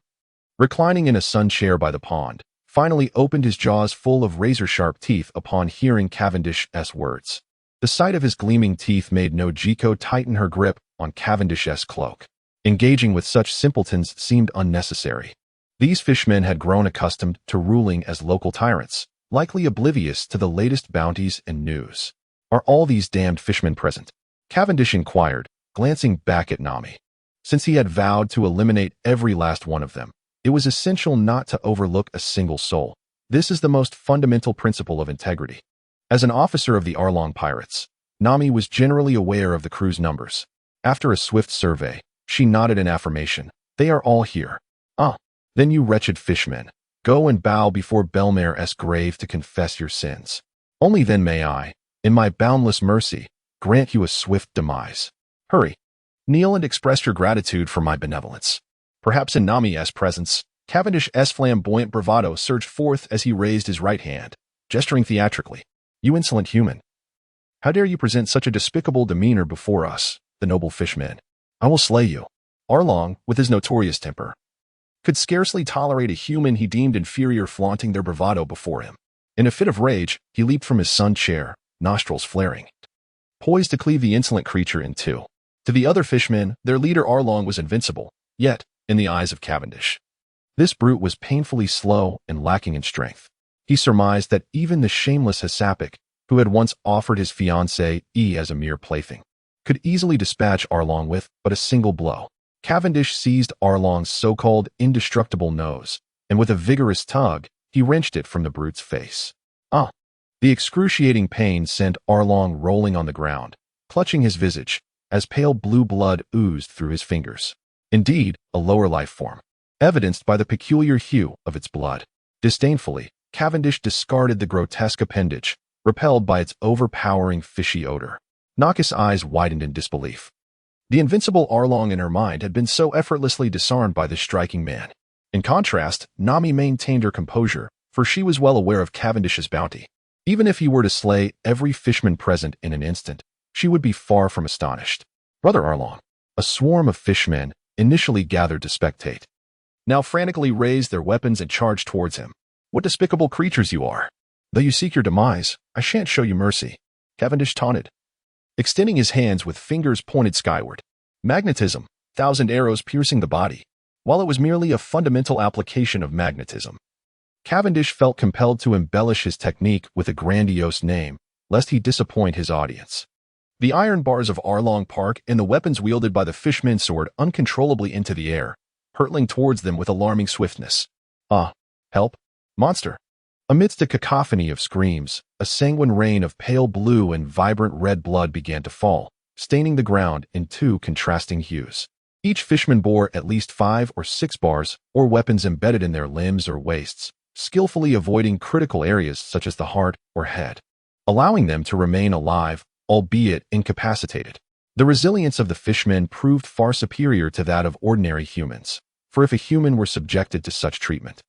reclining in a sun chair by the pond, finally opened his jaws full of razor-sharp teeth upon hearing Cavendish's words. The sight of his gleaming teeth made Nojiko tighten her grip on Cavendish's cloak. Engaging with such simpletons seemed unnecessary. These fishmen had grown accustomed to ruling as local tyrants, likely oblivious to the latest bounties and news. "Are all these damned fishmen present?" Cavendish inquired, glancing back at Nami. Since he had vowed to eliminate every last one of them, it was essential not to overlook a single soul. This is the most fundamental principle of integrity. As an officer of the Arlong pirates, Nami was generally aware of the crew's numbers. After a swift survey, she nodded in affirmation. "They are all here." Then you wretched fishmen, go and bow before Belmare's grave to confess your sins. Only then may I, in my boundless mercy, grant you a swift demise. Hurry, kneel and express your gratitude for my benevolence." Perhaps in Nami's presence, Cavendish's flamboyant bravado surged forth as he raised his right hand, gesturing theatrically. "You insolent human. How dare you present such a despicable demeanor before us, the noble fishmen? I will slay you." Arlong, with his notorious temper, could scarcely tolerate a human he deemed inferior flaunting their bravado before him. In a fit of rage, he leaped from his sun chair, nostrils flaring, poised to cleave the insolent creature in two. To the other fishmen, their leader Arlong was invincible, yet, in the eyes of Cavendish, this brute was painfully slow and lacking in strength. He surmised that even the shameless Hypocrisy, who had once offered his fiancée as a mere plaything, could easily dispatch Arlong with but a single blow. Cavendish seized Arlong's so-called indestructible nose, and with a vigorous tug, he wrenched it from the brute's face. The excruciating pain sent Arlong rolling on the ground, clutching his visage, as pale blue blood oozed through his fingers. Indeed, a lower life form, evidenced by the peculiar hue of its blood. Disdainfully, Cavendish discarded the grotesque appendage, repelled by its overpowering fishy odor. Naka's eyes widened in disbelief. The invincible Arlong in her mind had been so effortlessly disarmed by this striking man. In contrast, Nami maintained her composure, for she was well aware of Cavendish's bounty. Even if he were to slay every fishman present in an instant, she would be far from astonished. Brother Arlong, a swarm of fishmen, initially gathered to spectate, now frantically raised their weapons and charged towards him. "What despicable creatures you are! Though you seek your demise, I shan't show you mercy," Cavendish taunted, extending his hands with fingers pointed skyward. Magnetism, 1,000 arrows piercing the body. While it was merely a fundamental application of magnetism, Cavendish felt compelled to embellish his technique with a grandiose name, lest he disappoint his audience. The iron bars of Arlong Park and the weapons wielded by the fishmen soared uncontrollably into the air, hurtling towards them with alarming swiftness. Help! Monster! Amidst a cacophony of screams, a sanguine rain of pale blue and vibrant red blood began to fall, staining the ground in two contrasting hues. Each fishman bore at least 5 or 6 bars or weapons embedded in their limbs or waists, skillfully avoiding critical areas such as the heart or head, allowing them to remain alive, albeit incapacitated. The resilience of the fishmen proved far superior to that of ordinary humans, for if a human were subjected to such treatment,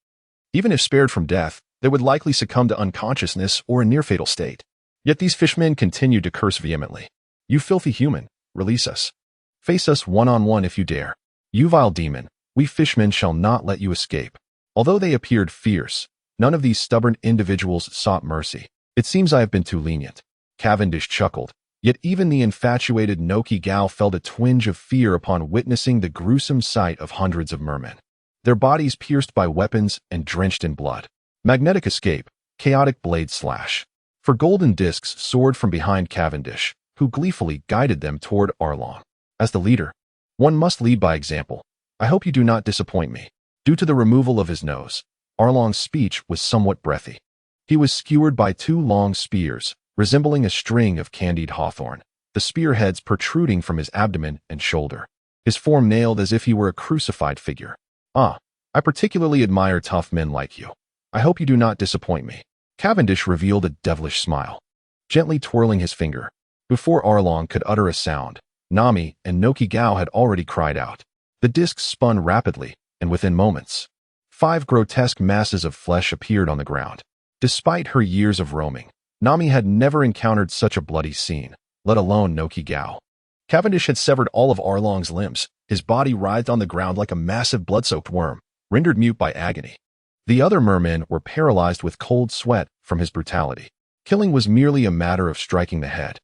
even if spared from death, they would likely succumb to unconsciousness or a near-fatal state. Yet these fishmen continued to curse vehemently. "You filthy human, release us. Face us one-on-one if you dare. You vile demon, we fishmen shall not let you escape." Although they appeared fierce, none of these stubborn individuals sought mercy. "It seems I have been too lenient," Cavendish chuckled, yet even the infatuated Noki Gao felt a twinge of fear upon witnessing the gruesome sight of hundreds of mermen, their bodies pierced by weapons and drenched in blood. Magnetic escape, chaotic blade slash. For golden discs soared from behind Cavendish, who gleefully guided them toward Arlong. As the leader, one must lead by example. "I hope you do not disappoint me." Due to the removal of his nose, Arlong's speech was somewhat breathy. He was skewered by 2 long spears, resembling a string of candied hawthorn, the spearheads protruding from his abdomen and shoulder, his form nailed as if he were a crucified figure. I particularly admire tough men like you. I hope you do not disappoint me." Cavendish revealed a devilish smile, gently twirling his finger. Before Arlong could utter a sound, Nami and Noki Gao had already cried out. The discs spun rapidly, and within moments, 5 grotesque masses of flesh appeared on the ground. Despite her years of roaming, Nami had never encountered such a bloody scene, let alone Noki Gao. Cavendish had severed all of Arlong's limbs. His body writhed on the ground like a massive blood-soaked worm, rendered mute by agony. The other mermen were paralyzed with cold sweat from his brutality. Killing was merely a matter of striking the head.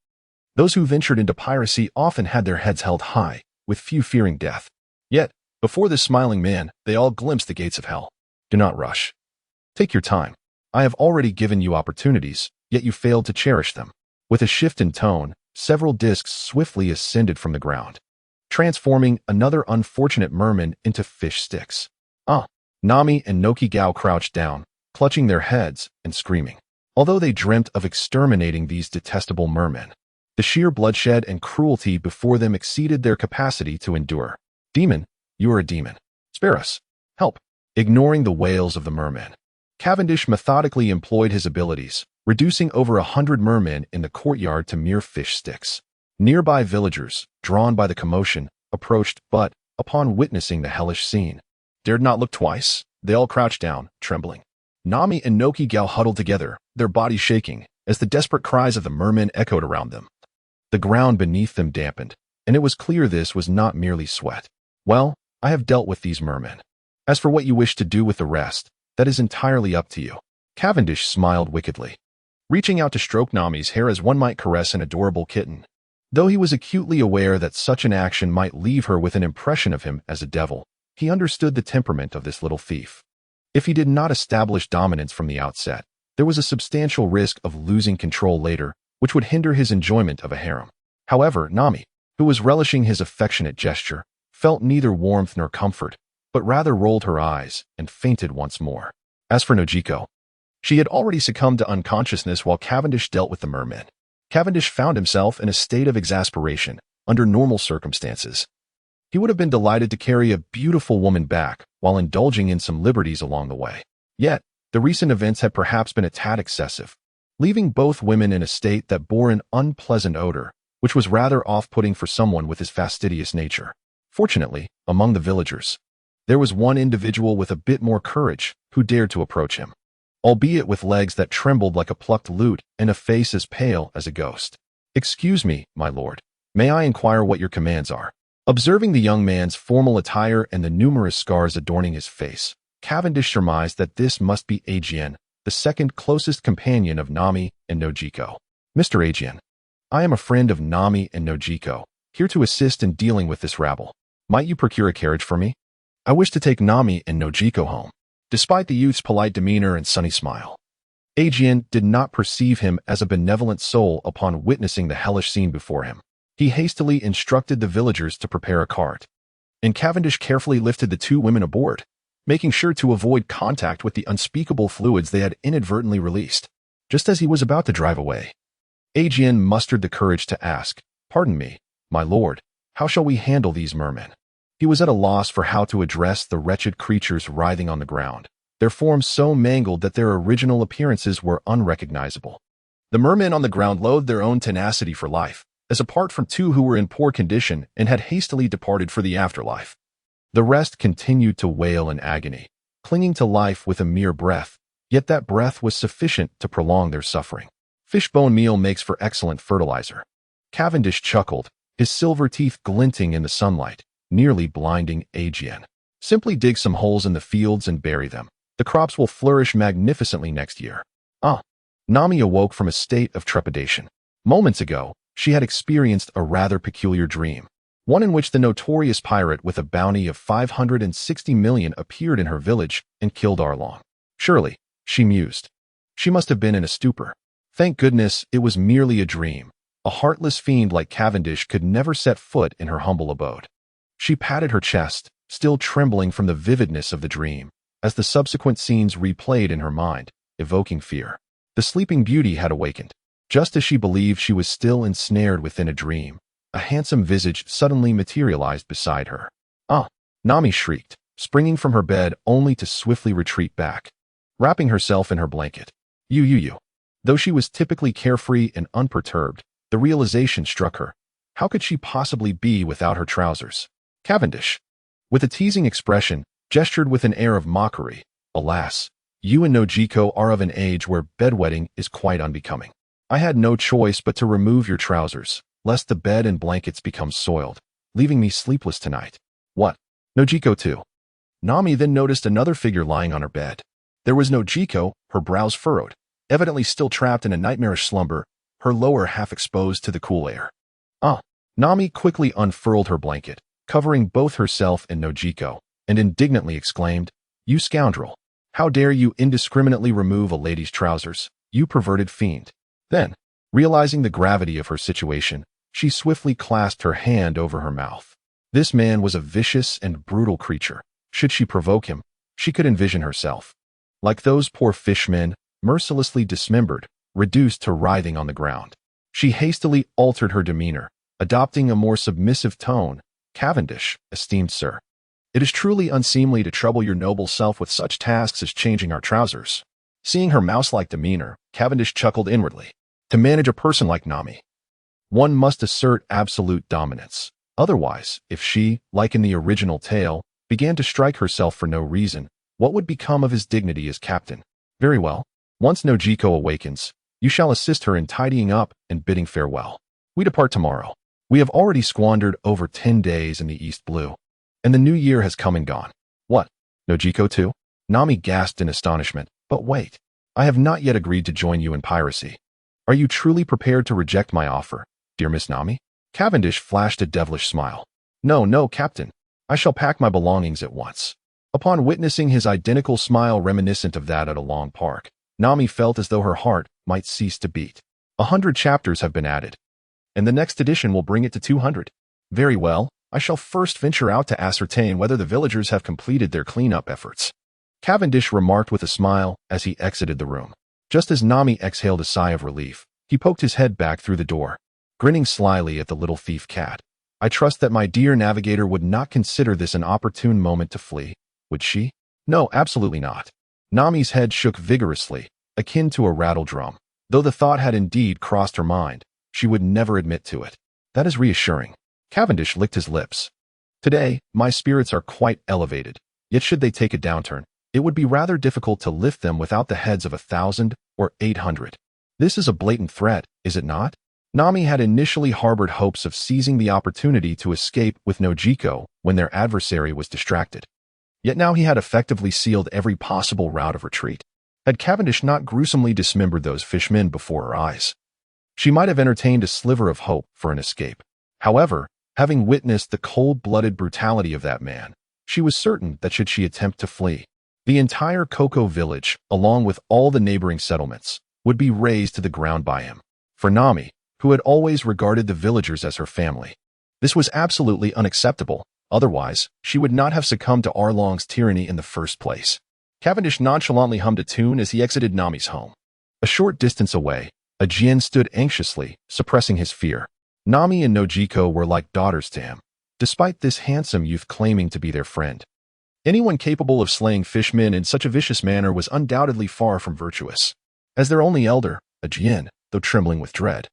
Those who ventured into piracy often had their heads held high, with few fearing death. Yet, before this smiling man, they all glimpsed the gates of hell. "Do not rush. Take your time. I have already given you opportunities, yet you failed to cherish them." With a shift in tone, several discs swiftly ascended from the ground, transforming another unfortunate merman into fish sticks. Nami and Noki Gao crouched down, clutching their heads and screaming. Although they dreamt of exterminating these detestable mermen, the sheer bloodshed and cruelty before them exceeded their capacity to endure. "Demon, you are a demon. Spare us. Help." Ignoring the wails of the mermen, Cavendish methodically employed his abilities, reducing over 100 mermen in the courtyard to mere fish sticks. Nearby villagers, drawn by the commotion, approached but, upon witnessing the hellish scene, dared not look twice. They all crouched down, trembling. Nami and Noki Gao huddled together, their bodies shaking, as the desperate cries of the mermen echoed around them. The ground beneath them dampened, and it was clear this was not merely sweat. Well, I have dealt with these mermen. As for what you wish to do with the rest, that is entirely up to you. Cavendish smiled wickedly, reaching out to stroke Nami's hair as one might caress an adorable kitten. Though he was acutely aware that such an action might leave her with an impression of him as a devil, he understood the temperament of this little thief. If he did not establish dominance from the outset, there was a substantial risk of losing control later, which would hinder his enjoyment of a harem. However, Nami, who was relishing his affectionate gesture, felt neither warmth nor comfort, but rather rolled her eyes and fainted once more. As for Nojiko, she had already succumbed to unconsciousness while Cavendish dealt with the mermen. Cavendish found himself in a state of exasperation under normal circumstances. He would have been delighted to carry a beautiful woman back while indulging in some liberties along the way. Yet, the recent events had perhaps been a tad excessive, leaving both women in a state that bore an unpleasant odor, which was rather off-putting for someone with his fastidious nature. Fortunately, among the villagers, there was one individual with a bit more courage who dared to approach him, albeit with legs that trembled like a plucked lute and a face as pale as a ghost. "Excuse me, my lord. May I inquire what your commands are?" Observing the young man's formal attire and the numerous scars adorning his face, Cavendish surmised that this must be Ajian, the second closest companion of Nami and Nojiko. "Mr. Ajian, I am a friend of Nami and Nojiko, here to assist in dealing with this rabble. Might you procure a carriage for me? I wish to take Nami and Nojiko home." Despite the youth's polite demeanor and sunny smile, Ajian did not perceive him as a benevolent soul upon witnessing the hellish scene before him. He hastily instructed the villagers to prepare a cart, and Cavendish carefully lifted the two women aboard, making sure to avoid contact with the unspeakable fluids they had inadvertently released. Just as he was about to drive away, Ajian mustered the courage to ask, "Pardon me, my lord, how shall we handle these mermen?" He was at a loss for how to address the wretched creatures writhing on the ground, their forms so mangled that their original appearances were unrecognizable. The mermen on the ground loathed their own tenacity for life, as apart from two who were in poor condition and had hastily departed for the afterlife. The rest continued to wail in agony, clinging to life with a mere breath, yet that breath was sufficient to prolong their suffering. Fishbone meal makes for excellent fertilizer. Cavendish chuckled, his silver teeth glinting in the sunlight, nearly blinding Ajian. "Simply dig some holes in the fields and bury them. The crops will flourish magnificently next year." Nami awoke from a state of trepidation. Moments ago, she had experienced a rather peculiar dream, one in which the notorious pirate with a bounty of 560 million appeared in her village and killed Arlong. Surely, she mused, she must have been in a stupor. Thank goodness it was merely a dream. A heartless fiend like Cavendish could never set foot in her humble abode. She patted her chest, still trembling from the vividness of the dream, as the subsequent scenes replayed in her mind, evoking fear. The sleeping beauty had awakened. Just as she believed she was still ensnared within a dream, a handsome visage suddenly materialized beside her. Nami shrieked, springing from her bed only to swiftly retreat back, wrapping herself in her blanket. You. Though she was typically carefree and unperturbed, the realization struck her. How could she possibly be without her trousers? Cavendish, with a teasing expression, gestured with an air of mockery. "Alas, you and Nojiko are of an age where bedwetting is quite unbecoming. I had no choice but to remove your trousers, lest the bed and blankets become soiled, leaving me sleepless tonight." "What? Nojiko too?" Nami then noticed another figure lying on her bed. There was Nojiko, her brows furrowed, evidently still trapped in a nightmarish slumber, her lower half exposed to the cool air. Nami quickly unfurled her blanket, covering both herself and Nojiko, and indignantly exclaimed, "You scoundrel! How dare you indiscriminately remove a lady's trousers, you perverted fiend!" Then, realizing the gravity of her situation, she swiftly clasped her hand over her mouth. This man was a vicious and brutal creature. Should she provoke him, she could envision herself, like those poor fishmen, mercilessly dismembered, reduced to writhing on the ground. She hastily altered her demeanor, adopting a more submissive tone. "Cavendish, esteemed sir, it is truly unseemly to trouble your noble self with such tasks as changing our trousers." Seeing her mouse-like demeanor, Cavendish chuckled inwardly. To manage a person like Nami, one must assert absolute dominance. Otherwise, if she, like in the original tale, began to strike herself for no reason, what would become of his dignity as captain? Very well. Once Nojiko awakens, You shall assist her in tidying up and bidding farewell. We depart tomorrow. We have already squandered over 10 days in the East Blue, and the new year has come and gone. What? Nojiko too? Nami gasped in astonishment. But wait, I have not yet agreed to join you in piracy. Are you truly prepared to reject my offer, dear Miss Nami? Cavendish flashed a devilish smile. No, no, Captain. I shall pack my belongings at once. Upon witnessing his identical smile reminiscent of that at a long park, Nami felt as though her heart might cease to beat. 100 chapters have been added, and the next edition will bring it to 200. Very well, I shall first venture out to ascertain whether the villagers have completed their cleanup efforts. Cavendish remarked with a smile as he exited the room. Just as Nami exhaled a sigh of relief, he poked his head back through the door, grinning slyly at the little thief cat. I trust that my dear navigator would not consider this an opportune moment to flee, would she? No, absolutely not. Nami's head shook vigorously, akin to a rattle drum. Though the thought had indeed crossed her mind, she would never admit to it. That is reassuring. Cavendish licked his lips. Today, my spirits are quite elevated, yet should they take a downturn, it would be rather difficult to lift them without the heads of 1,000 or 800. This is a blatant threat, is it not? Nami had initially harbored hopes of seizing the opportunity to escape with Nojiko when their adversary was distracted. Yet now he had effectively sealed every possible route of retreat. Had Cavendish not gruesomely dismembered those fishmen before her eyes, she might have entertained a sliver of hope for an escape. However, having witnessed the cold-blooded brutality of that man, she was certain that should she attempt to flee, the entire Cocoa village, along with all the neighboring settlements, would be razed to the ground by him. For Nami, who had always regarded the villagers as her family, this was absolutely unacceptable. Otherwise, she would not have succumbed to Arlong's tyranny in the first place. Cavendish nonchalantly hummed a tune as he exited Nami's home. A short distance away, Ajien stood anxiously, suppressing his fear. Nami and Nojiko were like daughters to him, despite this handsome youth claiming to be their friend. Anyone capable of slaying fishmen in such a vicious manner was undoubtedly far from virtuous. As their only elder, Ajien, though trembling with dread,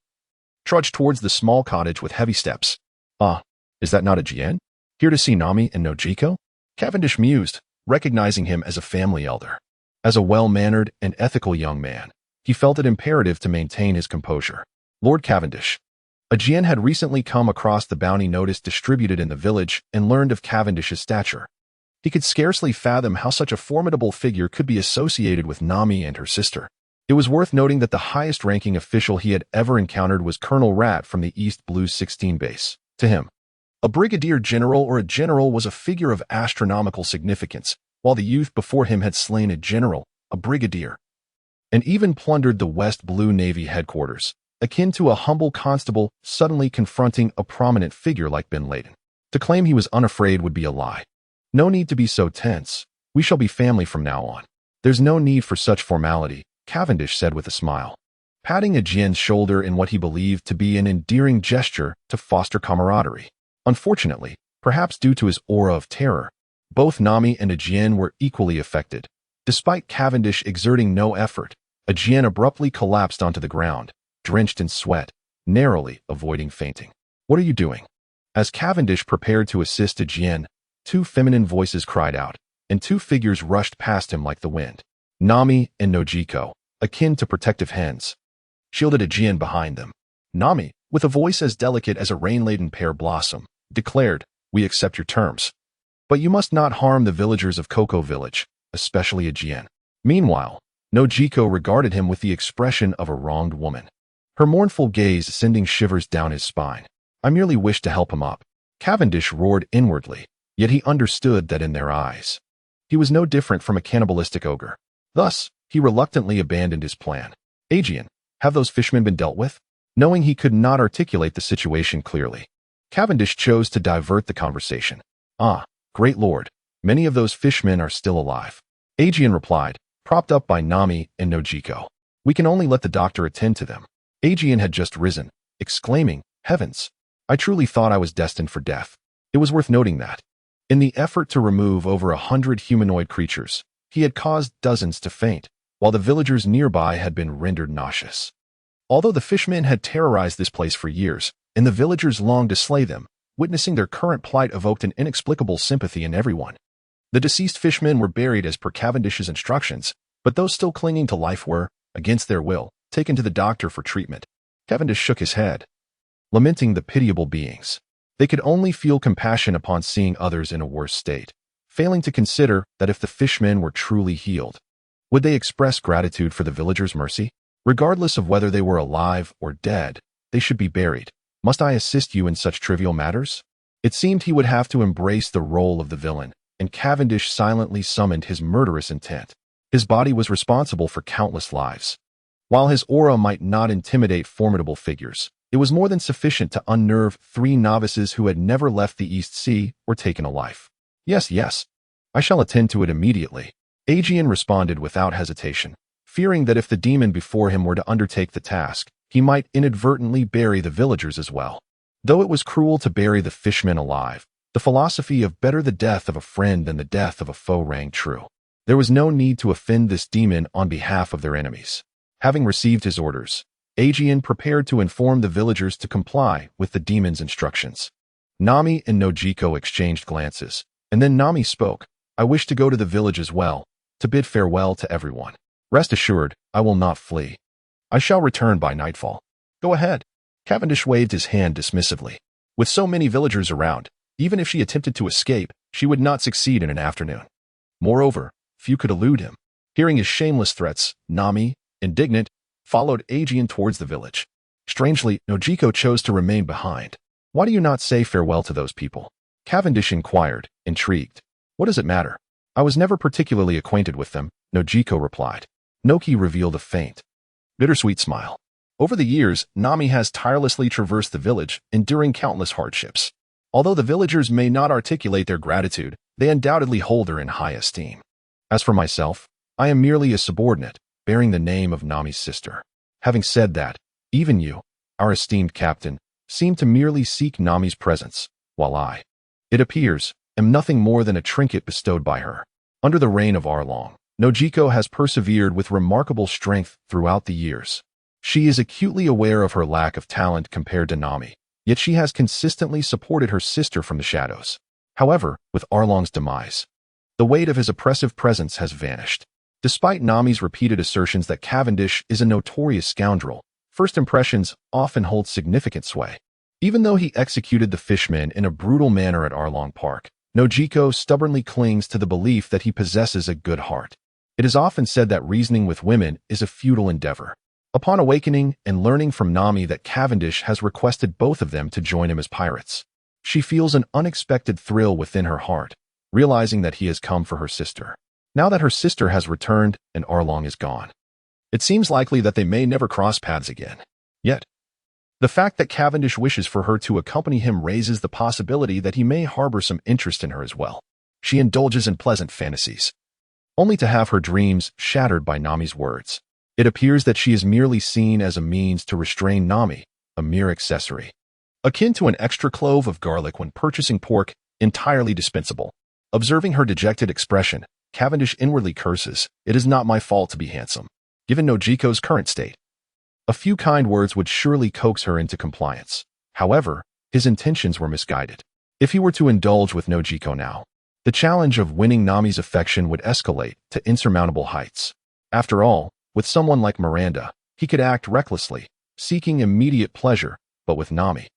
trudged towards the small cottage with heavy steps. Ah, is that not Ajien? Here to see Nami and Nojiko? Cavendish mused, recognizing him as a family elder. As a well-mannered and ethical young man, he felt it imperative to maintain his composure. Lord Cavendish. Ajien had recently come across the bounty notice distributed in the village and learned of Cavendish's stature. He could scarcely fathom how such a formidable figure could be associated with Nami and her sister. It was worth noting that the highest-ranking official he had ever encountered was Colonel Rat from the East Blue 16 base. To him, a brigadier general or a general was a figure of astronomical significance, while the youth before him had slain a general, a brigadier, and even plundered the West Blue Navy headquarters, akin to a humble constable suddenly confronting a prominent figure like Bin Laden. To claim he was unafraid would be a lie. No need to be so tense. We shall be family from now on. There's no need for such formality, Cavendish said with a smile, patting Ajien's shoulder in what he believed to be an endearing gesture to foster camaraderie. Unfortunately, perhaps due to his aura of terror, both Nami and Ajien were equally affected. Despite Cavendish exerting no effort, Ajien abruptly collapsed onto the ground, drenched in sweat, narrowly avoiding fainting. What are you doing? As Cavendish prepared to assist Ajien, two feminine voices cried out, and two figures rushed past him like the wind. Nami and Nojiko, akin to protective hens, shielded Ajien behind them. Nami, with a voice as delicate as a rain-laden pear blossom, declared, "We accept your terms. But you must not harm the villagers of Cocoa Village, especially Ajien." Meanwhile, Nojiko regarded him with the expression of a wronged woman, her mournful gaze sending shivers down his spine. "I merely wished to help him up." Cavendish roared inwardly, yet he understood that in their eyes, he was no different from a cannibalistic ogre. Thus, he reluctantly abandoned his plan. "Ajien, have those fishmen been dealt with?" Knowing he could not articulate the situation clearly, Cavendish chose to divert the conversation. "Ah, great lord, many of those fishmen are still alive," Ajien replied, propped up by Nami and Nojiko. "We can only let the doctor attend to them." Ajien had just risen, exclaiming, "Heavens, I truly thought I was destined for death." It was worth noting that, in the effort to remove over 100 humanoid creatures, he had caused dozens to faint, while the villagers nearby had been rendered nauseous. Although the fishmen had terrorized this place for years, and the villagers longed to slay them, witnessing their current plight evoked an inexplicable sympathy in everyone. The deceased fishmen were buried as per Cavendish's instructions, but those still clinging to life were, against their will, taken to the doctor for treatment. Cavendish shook his head, lamenting the pitiable beings. They could only feel compassion upon seeing others in a worse state, failing to consider that if the fishmen were truly healed, would they express gratitude for the villagers' mercy? Regardless of whether they were alive or dead, they should be buried. Must I assist you in such trivial matters? It seemed he would have to embrace the role of the villain, and Cavendish silently summoned his murderous intent. His body was responsible for countless lives. While his aura might not intimidate formidable figures, it was more than sufficient to unnerve 3 novices who had never left the East Sea or taken a life. Yes, I shall attend to it immediately. Aegeon responded without hesitation, fearing that if the demon before him were to undertake the task, he might inadvertently bury the villagers as well. Though it was cruel to bury the fishmen alive, the philosophy of better the death of a friend than the death of a foe rang true. There was no need to offend this demon on behalf of their enemies. Having received his orders, Aegeon prepared to inform the villagers to comply with the demon's instructions. Nami and Nojiko exchanged glances, and then Nami spoke. I wish to go to the village as well, to bid farewell to everyone. Rest assured, I will not flee. I shall return by nightfall. Go ahead. Cavendish waved his hand dismissively. With so many villagers around, even if she attempted to escape, she would not succeed in an afternoon. Moreover, few could elude him. Hearing his shameless threats, Nami, indignant, followed Aegeon towards the village. Strangely, Nojiko chose to remain behind. Why do you not say farewell to those people? Cavendish inquired, intrigued. What does it matter? I was never particularly acquainted with them, Nojiko replied. Noki revealed a faint, bittersweet smile. Over the years, Nami has tirelessly traversed the village, enduring countless hardships. Although the villagers may not articulate their gratitude, they undoubtedly hold her in high esteem. As for myself, I am merely a subordinate, bearing the name of Nami's sister. Having said that, even you, our esteemed captain, seem to merely seek Nami's presence, while I, it appears, am nothing more than a trinket bestowed by her. Under the reign of Arlong, Nojiko has persevered with remarkable strength throughout the years. She is acutely aware of her lack of talent compared to Nami, yet she has consistently supported her sister from the shadows. However, with Arlong's demise, the weight of his oppressive presence has vanished. Despite Nami's repeated assertions that Cavendish is a notorious scoundrel, first impressions often hold significant sway. Even though he executed the fishmen in a brutal manner at Arlong Park, Nojiko stubbornly clings to the belief that he possesses a good heart. It is often said that reasoning with women is a futile endeavor. Upon awakening and learning from Nami that Cavendish has requested both of them to join him as pirates, she feels an unexpected thrill within her heart, realizing that he has come for her sister. Now that her sister has returned and Arlong is gone, it seems likely that they may never cross paths again. Yet, the fact that Cavendish wishes for her to accompany him raises the possibility that he may harbor some interest in her as well. She indulges in pleasant fantasies, only to have her dreams shattered by Nami's words. It appears that she is merely seen as a means to restrain Nami, a mere accessory, akin to an extra clove of garlic when purchasing pork, entirely dispensable. Observing her dejected expression, Cavendish inwardly curses, "It is not my fault to be handsome." Given Nojiko's current state, a few kind words would surely coax her into compliance. However, his intentions were misguided. If he were to indulge with Nojiko now, the challenge of winning Nami's affection would escalate to insurmountable heights. After all, with someone like Miranda, he could act recklessly, seeking immediate pleasure, but with Nami,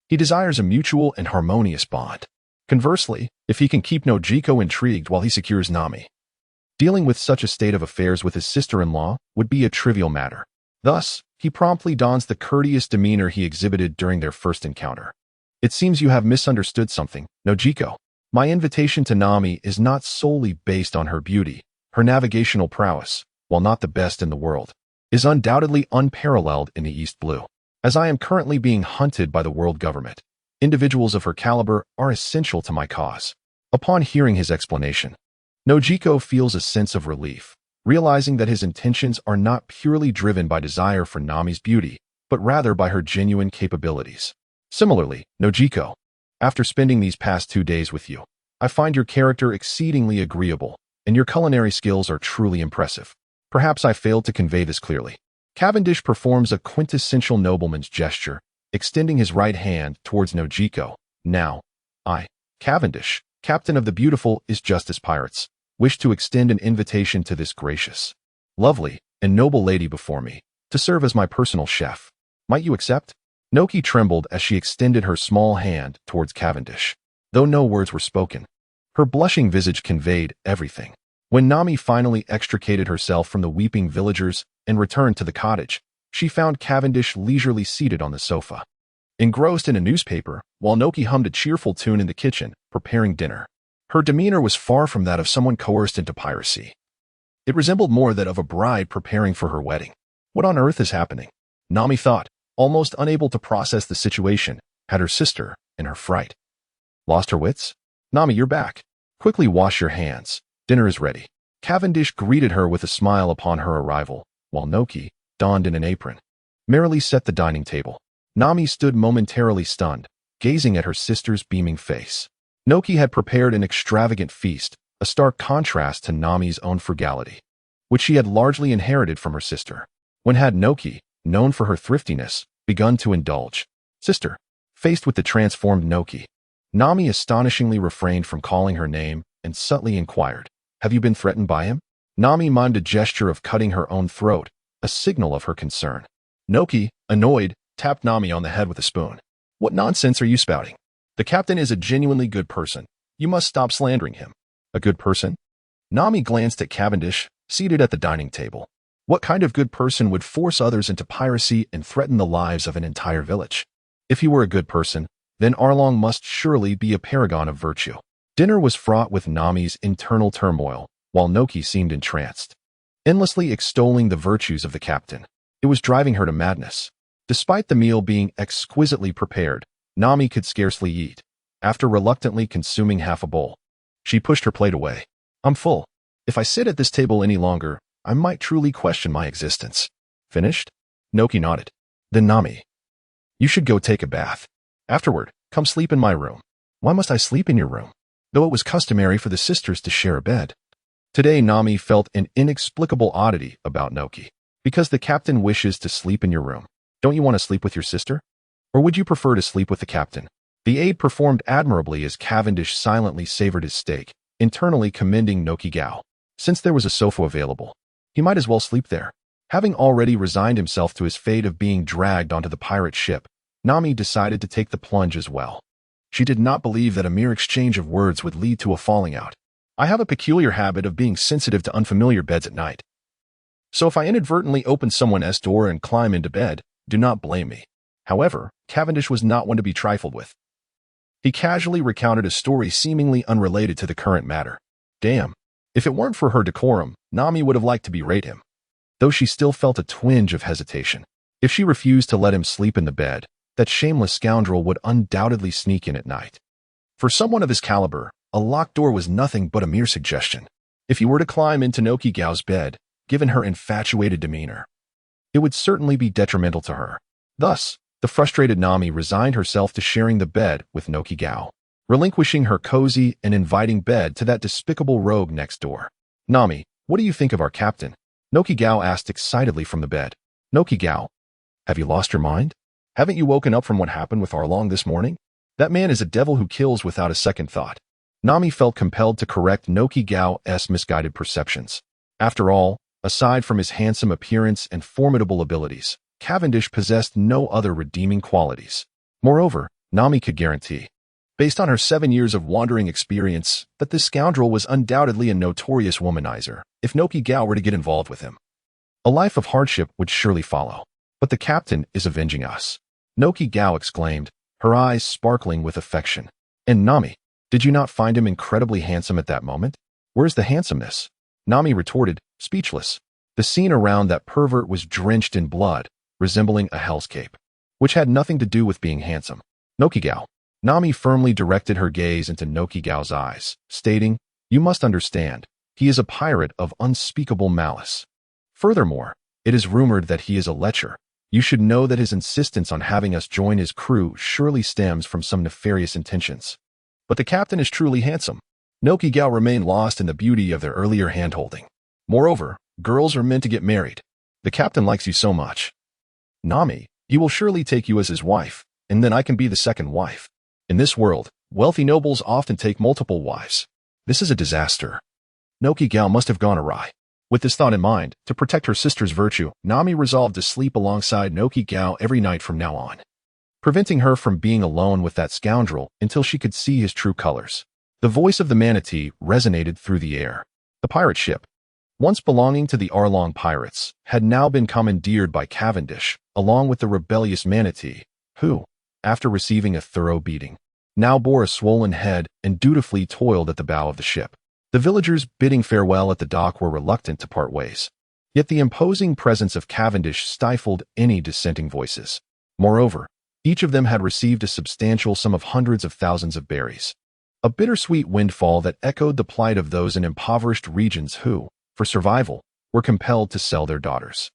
he desires a mutual and harmonious bond. Conversely, if he can keep Nojiko intrigued while he secures Nami, dealing with such a state of affairs with his sister-in-law would be a trivial matter. Thus, he promptly dons the courteous demeanor he exhibited during their first encounter. It seems you have misunderstood something, Nojiko. My invitation to Nami is not solely based on her beauty. Her navigational prowess, while not the best in the world, is undoubtedly unparalleled in the East Blue. As I am currently being hunted by the world government, individuals of her caliber are essential to my cause. Upon hearing his explanation, Nojiko feels a sense of relief, realizing that his intentions are not purely driven by desire for Nami's beauty, but rather by her genuine capabilities. Similarly, Nojiko, after spending these past 2 days with you, I find your character exceedingly agreeable, and your culinary skills are truly impressive. Perhaps I failed to convey this clearly. Cavendish performs a quintessential nobleman's gesture, extending his right hand towards Nojiko. Now, I, Cavendish, captain of the beautiful is Justice Pirates, wish to extend an invitation to this gracious, lovely, and noble lady before me, to serve as my personal chef. Might you accept? Noki trembled as she extended her small hand towards Cavendish. Though no words were spoken, her blushing visage conveyed everything. When Nami finally extricated herself from the weeping villagers and returned to the cottage, she found Cavendish leisurely seated on the sofa, engrossed in a newspaper, while Noki hummed a cheerful tune in the kitchen, preparing dinner. Her demeanor was far from that of someone coerced into piracy. It resembled more that of a bride preparing for her wedding. What on earth is happening? Nami thought, almost unable to process the situation. Had her sister, in her fright, lost her wits? Nami, you're back. Quickly wash your hands. Dinner is ready. Cavendish greeted her with a smile upon her arrival, while Noki, donned in an apron, merrily set the dining table. Nami stood momentarily stunned, gazing at her sister's beaming face. Noki had prepared an extravagant feast, a stark contrast to Nami's own frugality, which she had largely inherited from her sister. When had Noki, known for her thriftiness, begun to indulge? Sister, faced with the transformed Noki, Nami astonishingly refrained from calling her name and subtly inquired, "Have you been threatened by him?" Nami mimed a gesture of cutting her own throat, a signal of her concern. Noki, annoyed, tapped Nami on the head with a spoon. "What nonsense are you spouting? The captain is a genuinely good person. You must stop slandering him." "A good person?" Nami glanced at Cavendish, seated at the dining table. What kind of good person would force others into piracy and threaten the lives of an entire village? If he were a good person, then Arlong must surely be a paragon of virtue. Dinner was fraught with Nami's internal turmoil, while Noki seemed entranced, endlessly extolling the virtues of the captain. It was driving her to madness. Despite the meal being exquisitely prepared, Nami could scarcely eat. After reluctantly consuming half a bowl, she pushed her plate away. "I'm full. If I sit at this table any longer, I might truly question my existence." "Finished?" Noki nodded. "Then Nami, you should go take a bath. Afterward, come sleep in my room." "Why must I sleep in your room?" Though it was customary for the sisters to share a bed. Today Nami felt an inexplicable oddity about Noki. "Because the captain wishes to sleep in your room. Don't you want to sleep with your sister? Or would you prefer to sleep with the captain?" The aide performed admirably as Cavendish silently savored his steak, internally commending Noki Gao. Since there was a sofa available, he might as well sleep there. Having already resigned himself to his fate of being dragged onto the pirate ship, Nami decided to take the plunge as well. She did not believe that a mere exchange of words would lead to a falling out. "I have a peculiar habit of being sensitive to unfamiliar beds at night. So if I inadvertently open someone else's door and climb into bed, do not blame me." However, Cavendish was not one to be trifled with. He casually recounted a story seemingly unrelated to the current matter. Damn. If it weren't for her decorum, Nami would have liked to berate him. Though she still felt a twinge of hesitation. If she refused to let him sleep in the bed, that shameless scoundrel would undoubtedly sneak in at night. For someone of his caliber, a locked door was nothing but a mere suggestion. If he were to climb into Noki Gao's bed, given her infatuated demeanor, it would certainly be detrimental to her. Thus, the frustrated Nami resigned herself to sharing the bed with Noki Gao, relinquishing her cozy and inviting bed to that despicable rogue next door. "Nami, what do you think of our captain?" Noki Gao asked excitedly from the bed. "Noki Gao, have you lost your mind? Haven't you woken up from what happened with Arlong this morning? That man is a devil who kills without a second thought." Nami felt compelled to correct Noki Gao's misguided perceptions. After all, aside from his handsome appearance and formidable abilities, Cavendish possessed no other redeeming qualities. Moreover, Nami could guarantee, based on her 7 years of wandering experience, that this scoundrel was undoubtedly a notorious womanizer if Noki Gao were to get involved with him. A life of hardship would surely follow. "But the captain is avenging us," Noki Gao exclaimed, her eyes sparkling with affection. "And Nami, did you not find him incredibly handsome at that moment?" "Where's the handsomeness?" Nami retorted, speechless. The scene around that pervert was drenched in blood, resembling a hellscape, which had nothing to do with being handsome. "Noki Gao." Nami firmly directed her gaze into Noki Gao's eyes, stating, "You must understand, he is a pirate of unspeakable malice. Furthermore, it is rumored that he is a lecher. You should know that his insistence on having us join his crew surely stems from some nefarious intentions. But the captain is truly handsome." Noki Gao remained lost in the beauty of their earlier handholding. "Moreover, girls are meant to get married. The captain likes you so much. Nami, he will surely take you as his wife, and then I can be the second wife. In this world, wealthy nobles often take multiple wives. This is a disaster. Noki Gao must have gone awry. With this thought in mind, to protect her sister's virtue, Nami resolved to sleep alongside Noki Gao every night from now on, preventing her from being alone with that scoundrel until she could see his true colors. The voice of the manatee resonated through the air. The pirate ship, once belonging to the Arlong pirates, had now been commandeered by Cavendish, along with the rebellious manatee, who, after receiving a thorough beating, now bore a swollen head and dutifully toiled at the bow of the ship. The villagers bidding farewell at the dock were reluctant to part ways. Yet the imposing presence of Cavendish stifled any dissenting voices. Moreover, each of them had received a substantial sum of hundreds of thousands of berries, a bittersweet windfall that echoed the plight of those in impoverished regions who, for survival, were compelled to sell their daughters.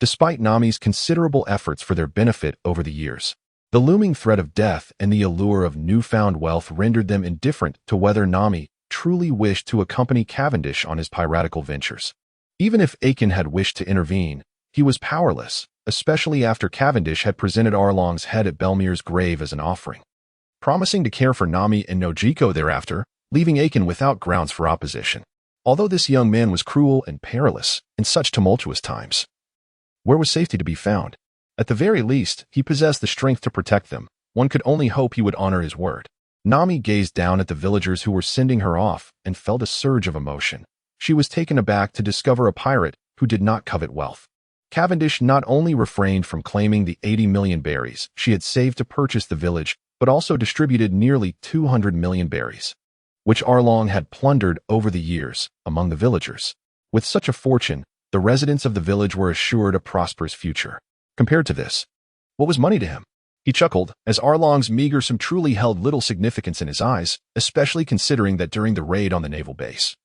Despite Nami's considerable efforts for their benefit over the years, the looming threat of death and the allure of newfound wealth rendered them indifferent to whether Nami truly wished to accompany Cavendish on his piratical ventures. Even if Aiken had wished to intervene, he was powerless, especially after Cavendish had presented Arlong's head at Belmere's grave as an offering, promising to care for Nami and Nojiko thereafter, leaving Aiken without grounds for opposition. Although this young man was cruel and perilous in such tumultuous times, where was safety to be found? At the very least, he possessed the strength to protect them. One could only hope he would honor his word. Nami gazed down at the villagers who were sending her off and felt a surge of emotion. She was taken aback to discover a pirate who did not covet wealth. Cavendish not only refrained from claiming the 80 million berries she had saved to purchase the village, but also distributed nearly 200 million berries, which Arlong had plundered over the years among the villagers. With such a fortune, the residents of the village were assured a prosperous future. Compared to this, what was money to him? He chuckled, as Arlong's meager sum truly held little significance in his eyes, especially considering that during the raid on the naval base,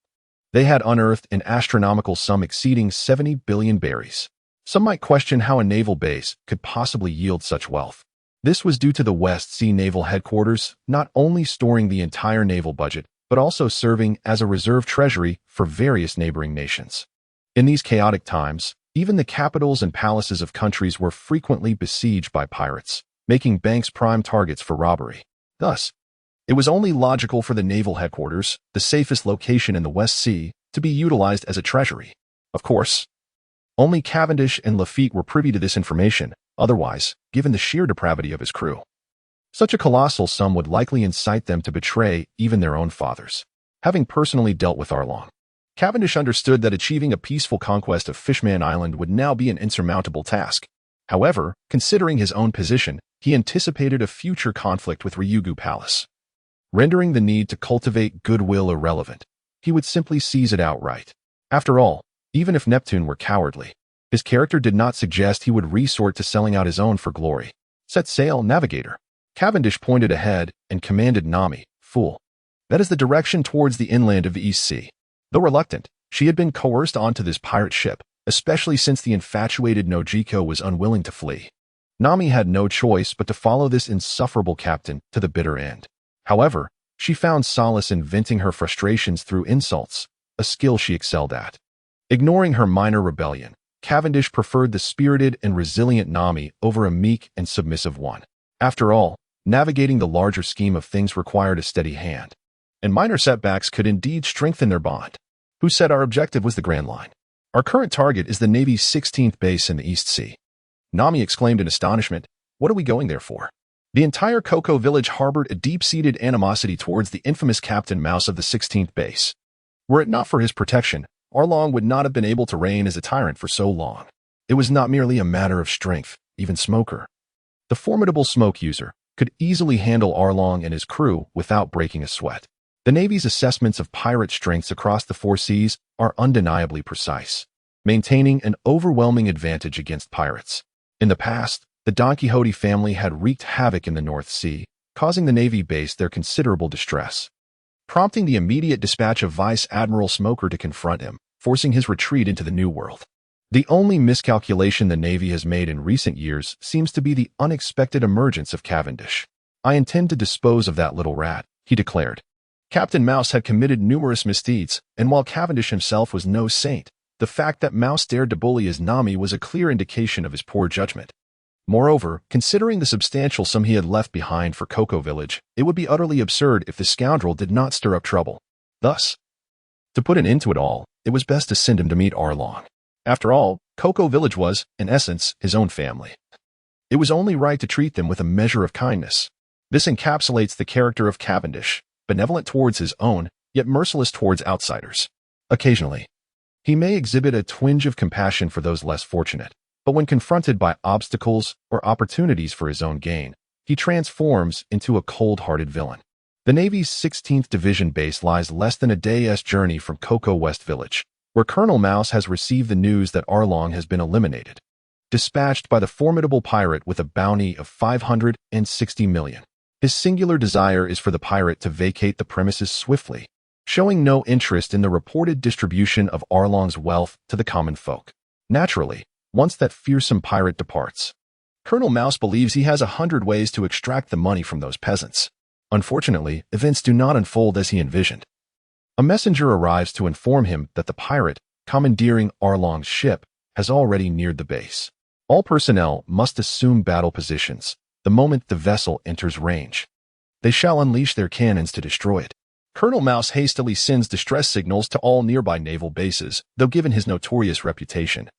they had unearthed an astronomical sum exceeding 70 billion berries. Some might question how a naval base could possibly yield such wealth. This was due to the West Sea Naval Headquarters not only storing the entire naval budget, but also serving as a reserve treasury for various neighboring nations. In these chaotic times, even the capitals and palaces of countries were frequently besieged by pirates, making banks prime targets for robbery. Thus, it was only logical for the naval headquarters, the safest location in the West Sea, to be utilized as a treasury. Of course, only Cavendish and Lafitte were privy to this information. Otherwise, given the sheer depravity of his crew, such a colossal sum would likely incite them to betray even their own fathers. Having personally dealt with Arlong, Cavendish understood that achieving a peaceful conquest of Fishman Island would now be an insurmountable task. However, considering his own position, he anticipated a future conflict with Ryugu Palace, rendering the need to cultivate goodwill irrelevant. He would simply seize it outright. After all, even if Neptune were cowardly, his character did not suggest he would resort to selling out his own for glory. Set sail, navigator. Cavendish pointed ahead and commanded Nami, fool. That is the direction towards the inland of the East Sea. Though reluctant, she had been coerced onto this pirate ship, especially since the infatuated Nojiko was unwilling to flee. Nami had no choice but to follow this insufferable captain to the bitter end. However, she found solace in venting her frustrations through insults, a skill she excelled at. Ignoring her minor rebellion, Cavendish preferred the spirited and resilient Nami over a meek and submissive one. After all, navigating the larger scheme of things required a steady hand, and minor setbacks could indeed strengthen their bond. Who said our objective was the Grand Line? Our current target is the Navy's 16th base in the East Sea. Nami exclaimed in astonishment, what are we going there for? The entire Cocoa village harbored a deep-seated animosity towards the infamous Captain Mouse of the 16th base. Were it not for his protection, Arlong would not have been able to reign as a tyrant for so long. It was not merely a matter of strength, even Smoker, the formidable smoke user, could easily handle Arlong and his crew without breaking a sweat. The Navy's assessments of pirate strengths across the four seas are undeniably precise, maintaining an overwhelming advantage against pirates. In the past, the Don Quixote family had wreaked havoc in the North Sea, causing the Navy base their considerable distress, prompting the immediate dispatch of Vice Admiral Smoker to confront him, forcing his retreat into the New World. The only miscalculation the Navy has made in recent years seems to be the unexpected emergence of Cavendish. I intend to dispose of that little rat, he declared. Captain Mouse had committed numerous misdeeds, and while Cavendish himself was no saint, the fact that Mouse dared to bully his Nami was a clear indication of his poor judgment. Moreover, considering the substantial sum he had left behind for Cocoa Village, it would be utterly absurd if the scoundrel did not stir up trouble. Thus, to put an end to it all, it was best to send him to meet Arlong. After all, Cocoa Village was, in essence, his own family. It was only right to treat them with a measure of kindness. This encapsulates the character of Cavendish, benevolent towards his own, yet merciless towards outsiders. Occasionally, he may exhibit a twinge of compassion for those less fortunate, but when confronted by obstacles or opportunities for his own gain, he transforms into a cold-hearted villain. The Navy's 16th Division base lies less than a day's journey from Cocoa West Village, where Colonel Mouse has received the news that Arlong has been eliminated, dispatched by the formidable pirate with a bounty of 560 million. His singular desire is for the pirate to vacate the premises swiftly, showing no interest in the reported distribution of Arlong's wealth to the common folk. Naturally, once that fearsome pirate departs, Colonel Mouse believes he has 100 ways to extract the money from those peasants. Unfortunately, events do not unfold as he envisioned. A messenger arrives to inform him that the pirate, commandeering Arlong's ship, has already neared the base. All personnel must assume battle positions the moment the vessel enters range. They shall unleash their cannons to destroy it. Colonel Mouse hastily sends distress signals to all nearby naval bases, though given his notorious reputation,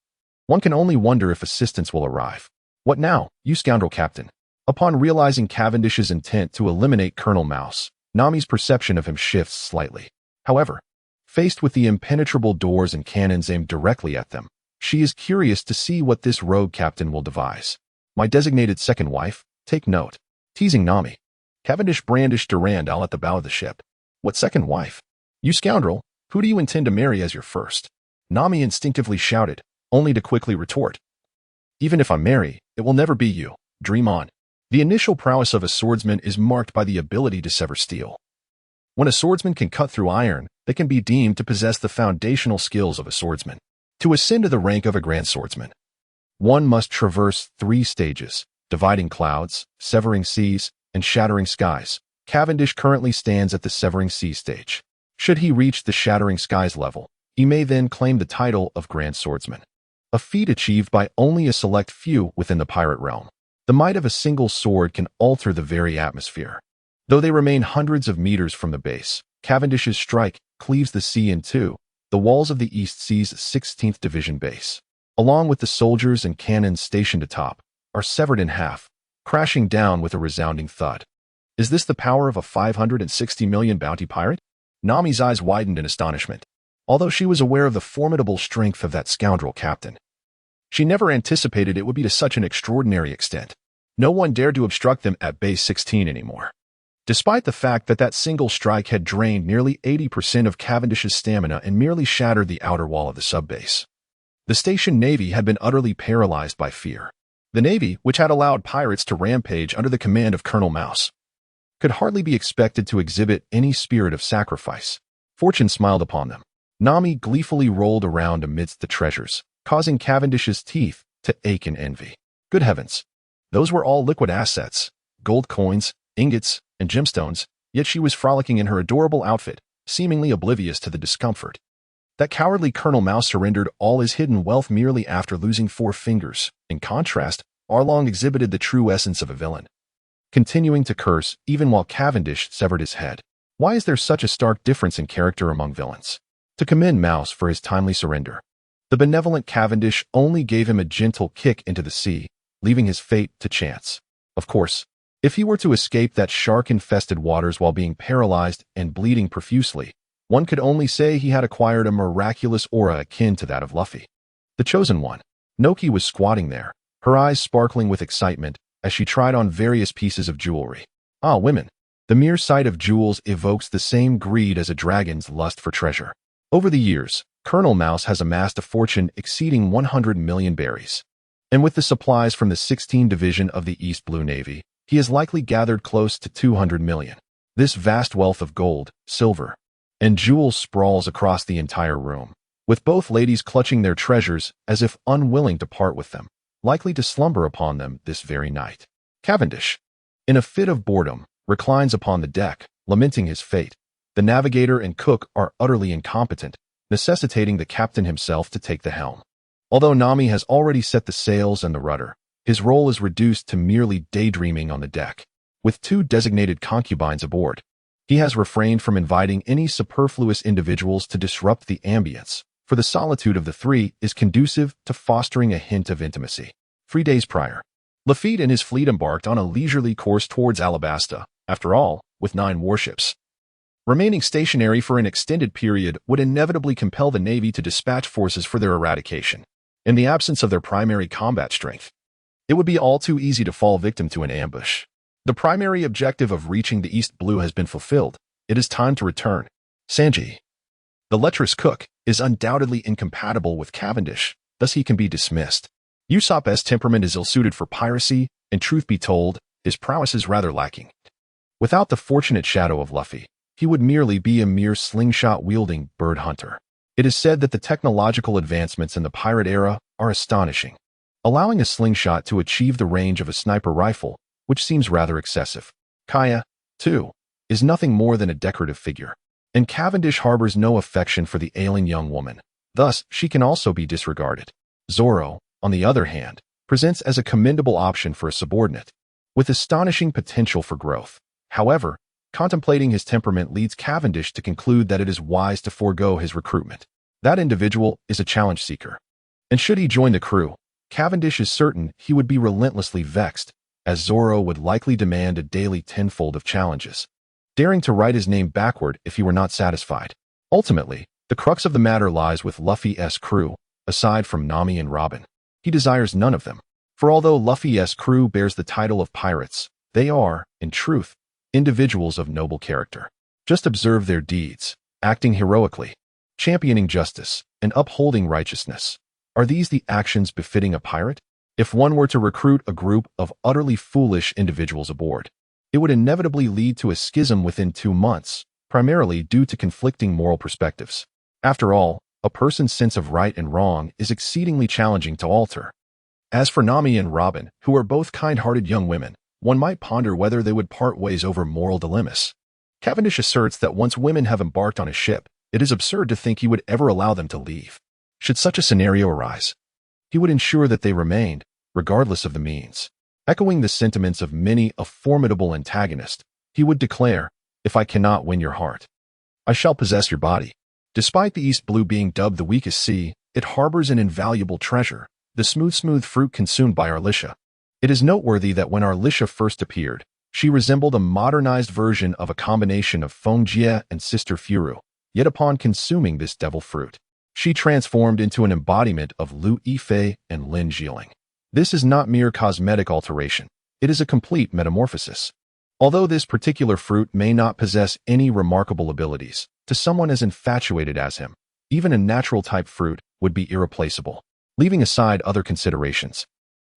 one can only wonder if assistance will arrive. What now, you scoundrel captain? Upon realizing Cavendish's intent to eliminate Colonel Mouse, Nami's perception of him shifts slightly. However, faced with the impenetrable doors and cannons aimed directly at them, she is curious to see what this rogue captain will devise. My designated second wife, take note. Teasing Nami, Cavendish brandished Durandal at the bow of the ship. What second wife? You scoundrel, who do you intend to marry as your first? Nami instinctively shouted, only to quickly retort. Even if I marry, it will never be you. Dream on. The initial prowess of a swordsman is marked by the ability to sever steel. When a swordsman can cut through iron, they can be deemed to possess the foundational skills of a swordsman. To ascend to the rank of a grand swordsman, one must traverse 3 stages, dividing clouds, severing seas, and shattering skies. Cavendish currently stands at the severing sea stage. Should he reach the shattering skies level, he may then claim the title of grand swordsman, a feat achieved by only a select few within the pirate realm. The might of a single sword can alter the very atmosphere. Though they remain hundreds of meters from the base, Cavendish's strike cleaves the sea in two. The walls of the East Sea's 16th Division base, along with the soldiers and cannons stationed atop, are severed in half, crashing down with a resounding thud. Is this the power of a 560 million bounty pirate? Nami's eyes widened in astonishment, although she was aware of the formidable strength of that scoundrel captain. She never anticipated it would be to such an extraordinary extent. No one dared to obstruct them at base 16 anymore. Despite the fact that single strike had drained nearly 80% of Cavendish's stamina and merely shattered the outer wall of the subbase. The station Navy had been utterly paralyzed by fear. The Navy, which had allowed pirates to rampage under the command of Colonel Mouse, could hardly be expected to exhibit any spirit of sacrifice. Fortune smiled upon them. Nami gleefully rolled around amidst the treasures, causing Cavendish's teeth to ache in envy. Good heavens! Those were all liquid assets, gold coins, ingots, and gemstones, yet she was frolicking in her adorable outfit, seemingly oblivious to the discomfort. That cowardly Colonel Mouse surrendered all his hidden wealth merely after losing 4 fingers. In contrast, Arlong exhibited the true essence of a villain, continuing to curse even while Cavendish severed his head. Why is there such a stark difference in character among villains? To commend Mouse for his timely surrender, the benevolent Cavendish only gave him a gentle kick into the sea, leaving his fate to chance. Of course, if he were to escape that shark-infested waters while being paralyzed and bleeding profusely, one could only say he had acquired a miraculous aura akin to that of Luffy. The chosen one. Noki was squatting there, her eyes sparkling with excitement as she tried on various pieces of jewelry. Ah, women. The mere sight of jewels evokes the same greed as a dragon's lust for treasure. Over the years, Colonel Mouse has amassed a fortune exceeding 100 million berries. And with the supplies from the 16th Division of the East Blue Navy, he has likely gathered close to 200 million. This vast wealth of gold, silver, and jewels sprawls across the entire room, with both ladies clutching their treasures as if unwilling to part with them, likely to slumber upon them this very night. Cavendish, in a fit of boredom, reclines upon the deck, lamenting his fate. The navigator and cook are utterly incompetent, necessitating the captain himself to take the helm. Although Nami has already set the sails and the rudder, his role is reduced to merely daydreaming on the deck. With 2 designated concubines aboard, he has refrained from inviting any superfluous individuals to disrupt the ambience, for the solitude of the three is conducive to fostering a hint of intimacy. 3 days prior, Lafitte and his fleet embarked on a leisurely course towards Alabasta, after all, with 9 warships. Remaining stationary for an extended period would inevitably compel the Navy to dispatch forces for their eradication. In the absence of their primary combat strength, it would be all too easy to fall victim to an ambush. The primary objective of reaching the East Blue has been fulfilled. It is time to return. Sanji, the lecherous cook, is undoubtedly incompatible with Cavendish, thus he can be dismissed. Usopp's temperament is ill-suited for piracy, and truth be told, his prowess is rather lacking. Without the fortunate shadow of Luffy, he would merely be a mere slingshot-wielding bird hunter. It is said that the technological advancements in the pirate era are astonishing, allowing a slingshot to achieve the range of a sniper rifle, which seems rather excessive. Kaya, too, is nothing more than a decorative figure, and Cavendish harbors no affection for the ailing young woman. Thus, she can also be disregarded. Zoro, on the other hand, presents as a commendable option for a subordinate, with astonishing potential for growth. However, contemplating his temperament leads Cavendish to conclude that it is wise to forego his recruitment. That individual is a challenge seeker, and should he join the crew, Cavendish is certain he would be relentlessly vexed, as Zoro would likely demand a daily tenfold of challenges, daring to write his name backward if he were not satisfied. Ultimately, the crux of the matter lies with Luffy's crew, aside from Nami and Robin. He desires none of them, for although Luffy's crew bears the title of pirates, they are, in truth, individuals of noble character. Just observe their deeds, acting heroically, championing justice, and upholding righteousness. Are these the actions befitting a pirate? If one were to recruit a group of utterly foolish individuals aboard, it would inevitably lead to a schism within 2 months, primarily due to conflicting moral perspectives. After all, a person's sense of right and wrong is exceedingly challenging to alter. As for Nami and Robin, who are both kind-hearted young women, one might ponder whether they would part ways over moral dilemmas. Cavendish asserts that once women have embarked on a ship, it is absurd to think he would ever allow them to leave. Should such a scenario arise, he would ensure that they remained, regardless of the means. Echoing the sentiments of many a formidable antagonist, he would declare, "If I cannot win your heart, I shall possess your body." Despite the East Blue being dubbed the weakest sea, it harbors an invaluable treasure, the smooth fruit consumed by Arlisha. It is noteworthy that when Arlisha first appeared, she resembled a modernized version of a combination of Feng Jie and Sister Furu, yet upon consuming this devil fruit, she transformed into an embodiment of Lu Yifei and Lin Jieling. This is not mere cosmetic alteration, it is a complete metamorphosis. Although this particular fruit may not possess any remarkable abilities, to someone as infatuated as him, even a natural-type fruit would be irreplaceable. Leaving aside other considerations,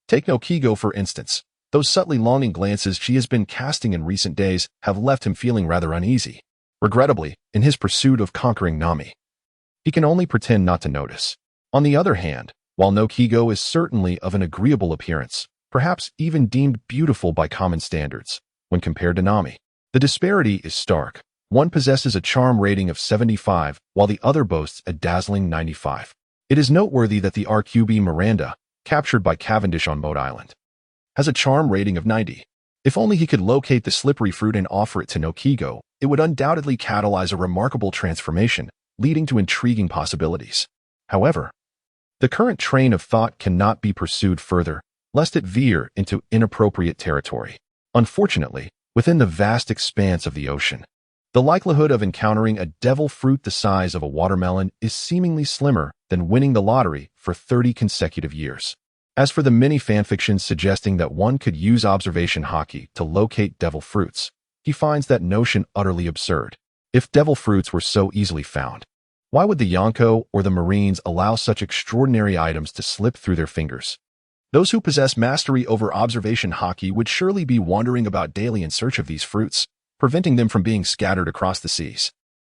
take no Kigo for instance. Those subtly longing glances she has been casting in recent days have left him feeling rather uneasy. Regrettably, in his pursuit of conquering Nami, he can only pretend not to notice. On the other hand, while no Kigo is certainly of an agreeable appearance, perhaps even deemed beautiful by common standards, when compared to Nami, the disparity is stark. One possesses a charm rating of 75, while the other boasts a dazzling 95. It is noteworthy that the RQB Miranda, captured by Cavendish on Moat Island, has a charm rating of 90. If only he could locate the slippery fruit and offer it to Nokigo, it would undoubtedly catalyze a remarkable transformation, leading to intriguing possibilities. However, the current train of thought cannot be pursued further, lest it veer into inappropriate territory. Unfortunately, within the vast expanse of the ocean, the likelihood of encountering a devil fruit the size of a watermelon is seemingly slimmer than winning the lottery for 30 consecutive years. As for the many fanfictions suggesting that one could use observation hockey to locate devil fruits, he finds that notion utterly absurd. If devil fruits were so easily found, why would the Yonko or the Marines allow such extraordinary items to slip through their fingers? Those who possess mastery over observation hockey would surely be wandering about daily in search of these fruits, preventing them from being scattered across the seas.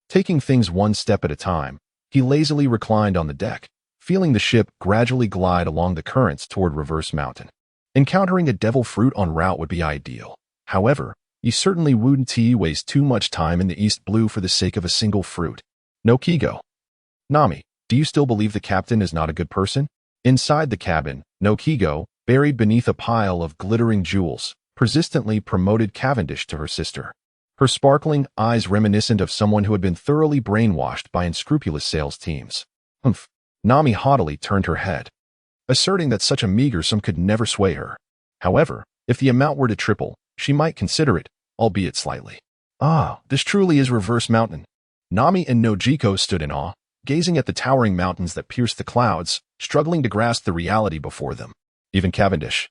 Taking things one step at a time, he lazily reclined on the deck, feeling the ship gradually glide along the currents toward Reverse Mountain. Encountering a devil fruit en route would be ideal. However, he certainly wouldn't waste too much time in the East Blue for the sake of a single fruit. No Kigo. Nami, do you still believe the captain is not a good person? Inside the cabin, no Kigo, buried beneath a pile of glittering jewels, persistently promoted Cavendish to her sister. Her sparkling eyes reminiscent of someone who had been thoroughly brainwashed by unscrupulous sales teams. Humph. Nami haughtily turned her head, asserting that such a meager sum could never sway her. However, if the amount were to triple, she might consider it, albeit slightly. Ah, this truly is Reverse Mountain. Nami and Nojiko stood in awe, gazing at the towering mountains that pierced the clouds, struggling to grasp the reality before them. Even Cavendish,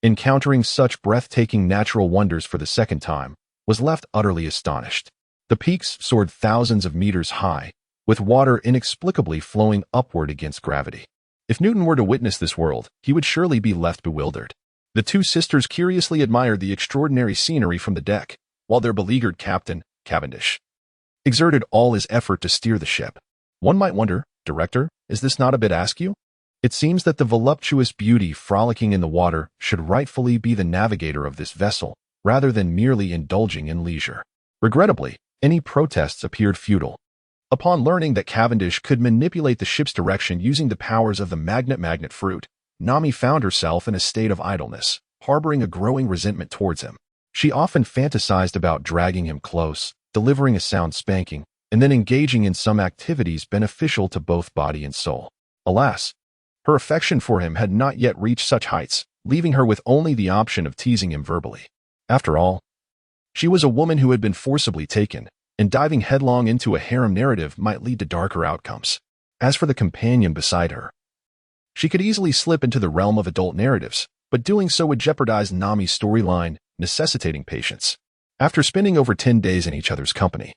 encountering such breathtaking natural wonders for the second time, was left utterly astonished. The peaks soared thousands of meters high, with water inexplicably flowing upward against gravity. If Newton were to witness this world, he would surely be left bewildered. The two sisters curiously admired the extraordinary scenery from the deck, while their beleaguered captain, Cavendish, exerted all his effort to steer the ship. One might wonder, Director, is this not a bit askew? It seems that the voluptuous beauty frolicking in the water should rightfully be the navigator of this vessel, rather than merely indulging in leisure. Regrettably, any protests appeared futile. Upon learning that Cavendish could manipulate the ship's direction using the powers of the magnet fruit, Nami found herself in a state of idleness, harboring a growing resentment towards him. She often fantasized about dragging him close, delivering a sound spanking, and then engaging in some activities beneficial to both body and soul. Alas, her affection for him had not yet reached such heights, leaving her with only the option of teasing him verbally. After all, she was a woman who had been forcibly taken, and diving headlong into a harem narrative might lead to darker outcomes. As for the companion beside her, she could easily slip into the realm of adult narratives, but doing so would jeopardize Nami's storyline, necessitating patience. After spending over 10 days in each other's company,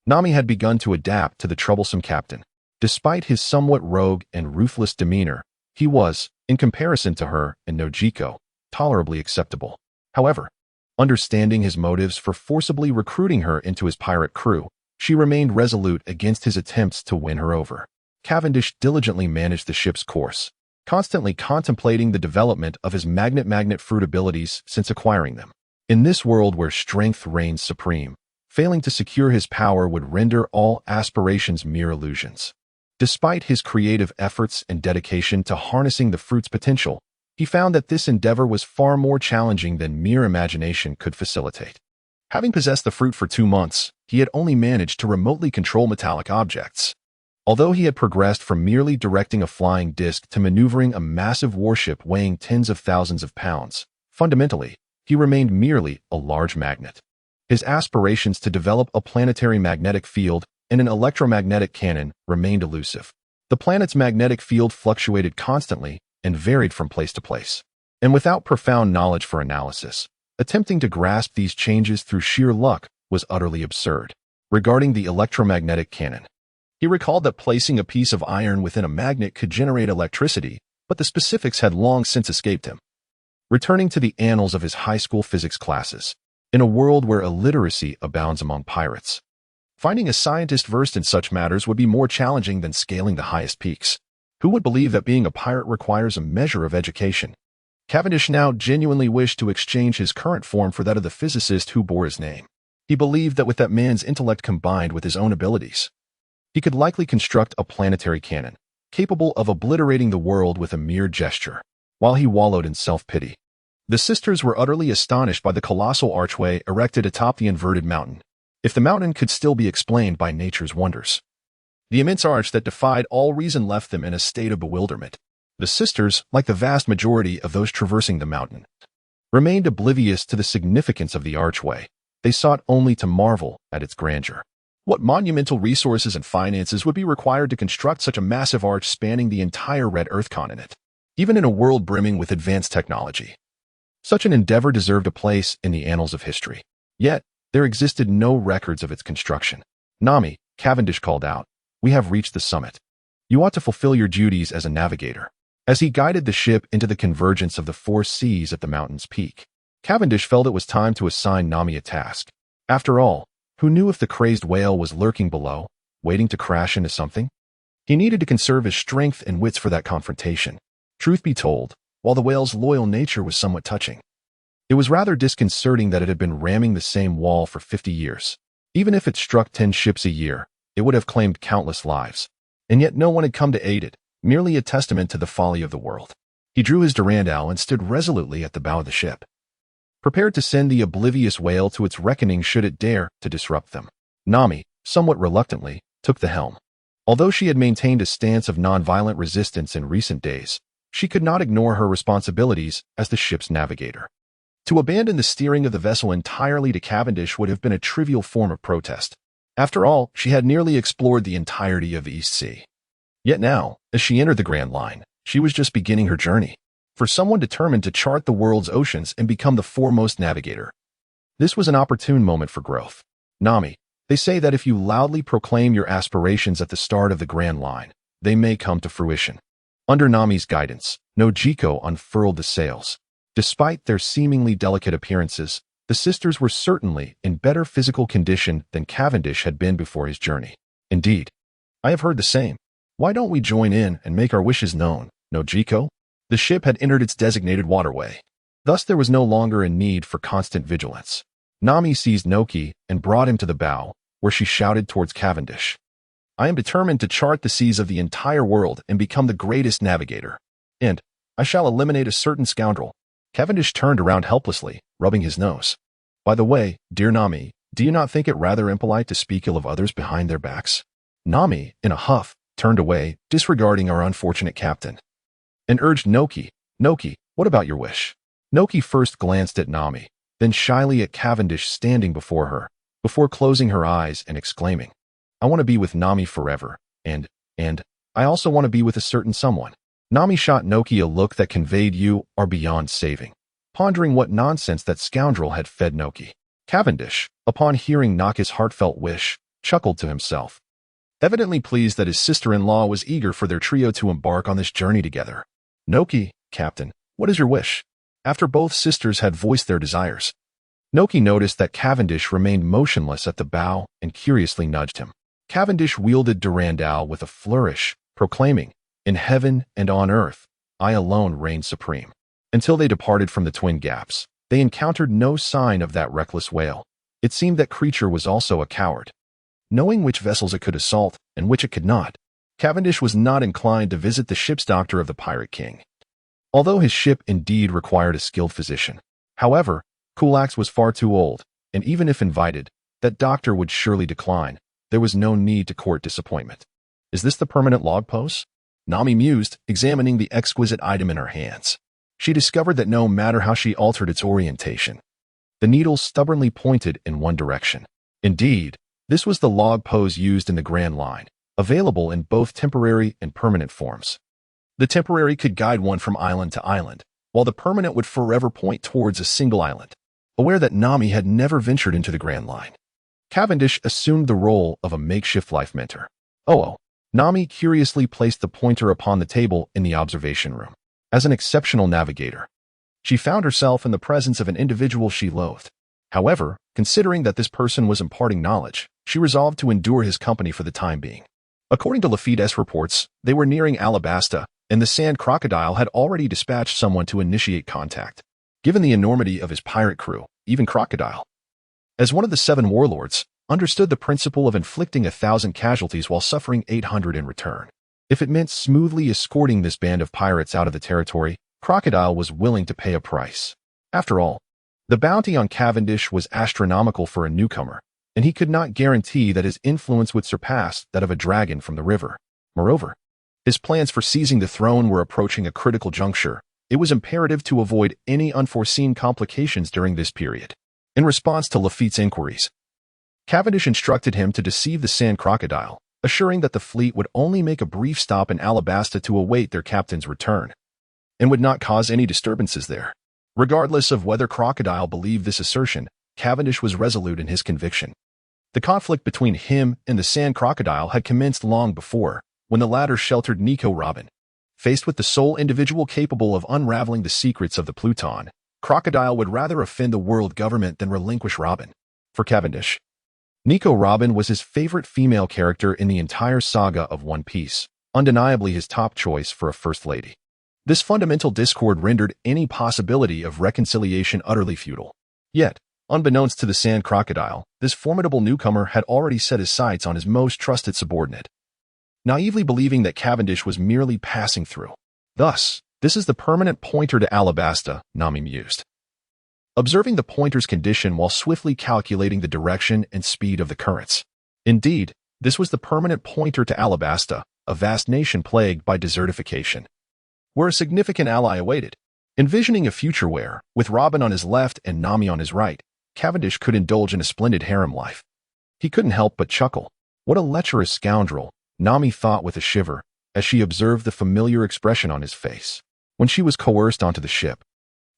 Nami had begun to adapt to the troublesome captain. Despite his somewhat rogue and ruthless demeanor, he was, in comparison to her and Nojiko, tolerably acceptable. However, understanding his motives for forcibly recruiting her into his pirate crew, she remained resolute against his attempts to win her over. Cavendish diligently managed the ship's course, constantly contemplating the development of his magnet fruit abilities since acquiring them. In this world where strength reigns supreme, failing to secure his power would render all aspirations mere illusions. Despite his creative efforts and dedication to harnessing the fruit's potential, he found that this endeavor was far more challenging than mere imagination could facilitate. Having possessed the fruit for 2 months, he had only managed to remotely control metallic objects. Although he had progressed from merely directing a flying disc to maneuvering a massive warship weighing tens of thousands of pounds, fundamentally, he remained merely a large magnet. His aspirations to develop a planetary magnetic field and an electromagnetic cannon remained elusive. The planet's magnetic field fluctuated constantly and varied from place to place. And without profound knowledge for analysis, attempting to grasp these changes through sheer luck was utterly absurd. Regarding the electromagnetic cannon, he recalled that placing a piece of iron within a magnet could generate electricity, but the specifics had long since escaped him. Returning to the annals of his high school physics classes, in a world where illiteracy abounds among pirates, finding a scientist versed in such matters would be more challenging than scaling the highest peaks. Who would believe that being a pirate requires a measure of education? Cavendish now genuinely wished to exchange his current form for that of the physicist who bore his name. He believed that with that man's intellect combined with his own abilities, he could likely construct a planetary cannon, capable of obliterating the world with a mere gesture. While he wallowed in self-pity, the sisters were utterly astonished by the colossal archway erected atop the inverted mountain. If the mountain could still be explained by nature's wonders, the immense arch that defied all reason left them in a state of bewilderment. The sisters, like the vast majority of those traversing the mountain, remained oblivious to the significance of the archway. They sought only to marvel at its grandeur. What monumental resources and finances would be required to construct such a massive arch spanning the entire Red Earth continent? Even in a world brimming with advanced technology, such an endeavor deserved a place in the annals of history. Yet, there existed no records of its construction. Nami, Cavendish called out, "We have reached the summit. You ought to fulfill your duties as a navigator." As he guided the ship into the convergence of the 4 seas at the mountain's peak, Cavendish felt it was time to assign Nami a task. After all, who knew if the crazed whale was lurking below, waiting to crash into something? He needed to conserve his strength and wits for that confrontation. Truth be told, while the whale's loyal nature was somewhat touching, it was rather disconcerting that it had been ramming the same wall for 50 years. Even if it struck 10 ships a year, it would have claimed countless lives. And yet no one had come to aid it, merely a testament to the folly of the world. He drew his Durandal and stood resolutely at the bow of the ship, prepared to send the oblivious whale to its reckoning should it dare to disrupt them. Nami, somewhat reluctantly, took the helm. Although she had maintained a stance of nonviolent resistance in recent days, she could not ignore her responsibilities as the ship's navigator. To abandon the steering of the vessel entirely to Cavendish would have been a trivial form of protest. After all, she had nearly explored the entirety of the East Sea. Yet now, as she entered the Grand Line, she was just beginning her journey. For someone determined to chart the world's oceans and become the foremost navigator. This was an opportune moment for growth. Nami, they say that if you loudly proclaim your aspirations at the start of the Grand Line, they may come to fruition. Under Nami's guidance, Nojiko unfurled the sails. Despite their seemingly delicate appearances, the sisters were certainly in better physical condition than Cavendish had been before his journey. Indeed, I have heard the same. Why don't we join in and make our wishes known, Nojiko? The ship had entered its designated waterway. Thus there was no longer a need for constant vigilance. Nami seized Noki and brought him to the bow, where she shouted towards Cavendish. I am determined to chart the seas of the entire world and become the greatest navigator. And I shall eliminate a certain scoundrel. Cavendish turned around helplessly, rubbing his nose. By the way, dear Nami, do you not think it rather impolite to speak ill of others behind their backs? Nami, in a huff, turned away, disregarding our unfortunate captain, and urged Noki, what about your wish? Noki first glanced at Nami, then shyly at Cavendish standing before her, before closing her eyes and exclaiming, I want to be with Nami forever, and I also want to be with a certain someone. Nami shot Noki a look that conveyed you are beyond saving, pondering what nonsense that scoundrel had fed Noki. Cavendish, upon hearing Noki's heartfelt wish, chuckled to himself, evidently pleased that his sister-in-law was eager for their trio to embark on this journey together. Noki, Captain, what is your wish? After both sisters had voiced their desires, Noki noticed that Cavendish remained motionless at the bow and curiously nudged him. Cavendish wielded Durandal with a flourish, proclaiming, in heaven and on earth, I alone reign supreme. Until they departed from the Twin Gaps, they encountered no sign of that reckless whale. It seemed that creature was also a coward. Knowing which vessels it could assault and which it could not, Cavendish was not inclined to visit the ship's doctor of the Pirate King. Although his ship indeed required a skilled physician. However, Kulax was far too old, and even if invited, that doctor would surely decline. There was no need to court disappointment. Is this the permanent log post? Nami mused, examining the exquisite item in her hands. She discovered that no matter how she altered its orientation, the needle stubbornly pointed in one direction. Indeed, this was the log pose used in the Grand Line, available in both temporary and permanent forms. The temporary could guide one from island to island, while the permanent would forever point towards a single island. Aware that Nami had never ventured into the Grand Line, Cavendish assumed the role of a makeshift life mentor. Nami curiously placed the pointer upon the table in the observation room. As an exceptional navigator, she found herself in the presence of an individual she loathed. However, considering that this person was imparting knowledge, she resolved to endure his company for the time being. According to Lafitte's reports, they were nearing Alabasta, and the Sand Crocodile had already dispatched someone to initiate contact. Given the enormity of his pirate crew, even Crocodile, as one of the 7 warlords, understood the principle of inflicting 1,000 casualties while suffering 800 in return. If it meant smoothly escorting this band of pirates out of the territory, Crocodile was willing to pay a price. After all, the bounty on Cavendish was astronomical for a newcomer, and he could not guarantee that his influence would surpass that of a dragon from the river. Moreover, his plans for seizing the throne were approaching a critical juncture. It was imperative to avoid any unforeseen complications during this period. In response to Lafitte's inquiries, Cavendish instructed him to deceive the Sand Crocodile, assuring that the fleet would only make a brief stop in Alabasta to await their captain's return, and would not cause any disturbances there. Regardless of whether Crocodile believed this assertion, Cavendish was resolute in his conviction. The conflict between him and the Sand Crocodile had commenced long before, when the latter sheltered Nico Robin. Faced with the sole individual capable of unraveling the secrets of the Pluton, Crocodile would rather offend the world government than relinquish Robin. For Cavendish, Nico Robin was his favorite female character in the entire saga of One Piece, undeniably his top choice for a first lady. This fundamental discord rendered any possibility of reconciliation utterly futile. Yet, unbeknownst to the Sand Crocodile, this formidable newcomer had already set his sights on his most trusted subordinate, naively believing that Cavendish was merely passing through. Thus, this is the permanent pointer to Alabasta, Nami mused, observing the pointer's condition while swiftly calculating the direction and speed of the currents. Indeed, This was the permanent pointer to Alabasta, a vast nation plagued by desertification, where a significant ally awaited. Envisioning a future where, with Robin on his left and Nami on his right, Cavendish could indulge in a splendid harem life. He couldn't help but chuckle. What a lecherous scoundrel, Nami thought with a shiver, as she observed the familiar expression on his face. When she was coerced onto the ship,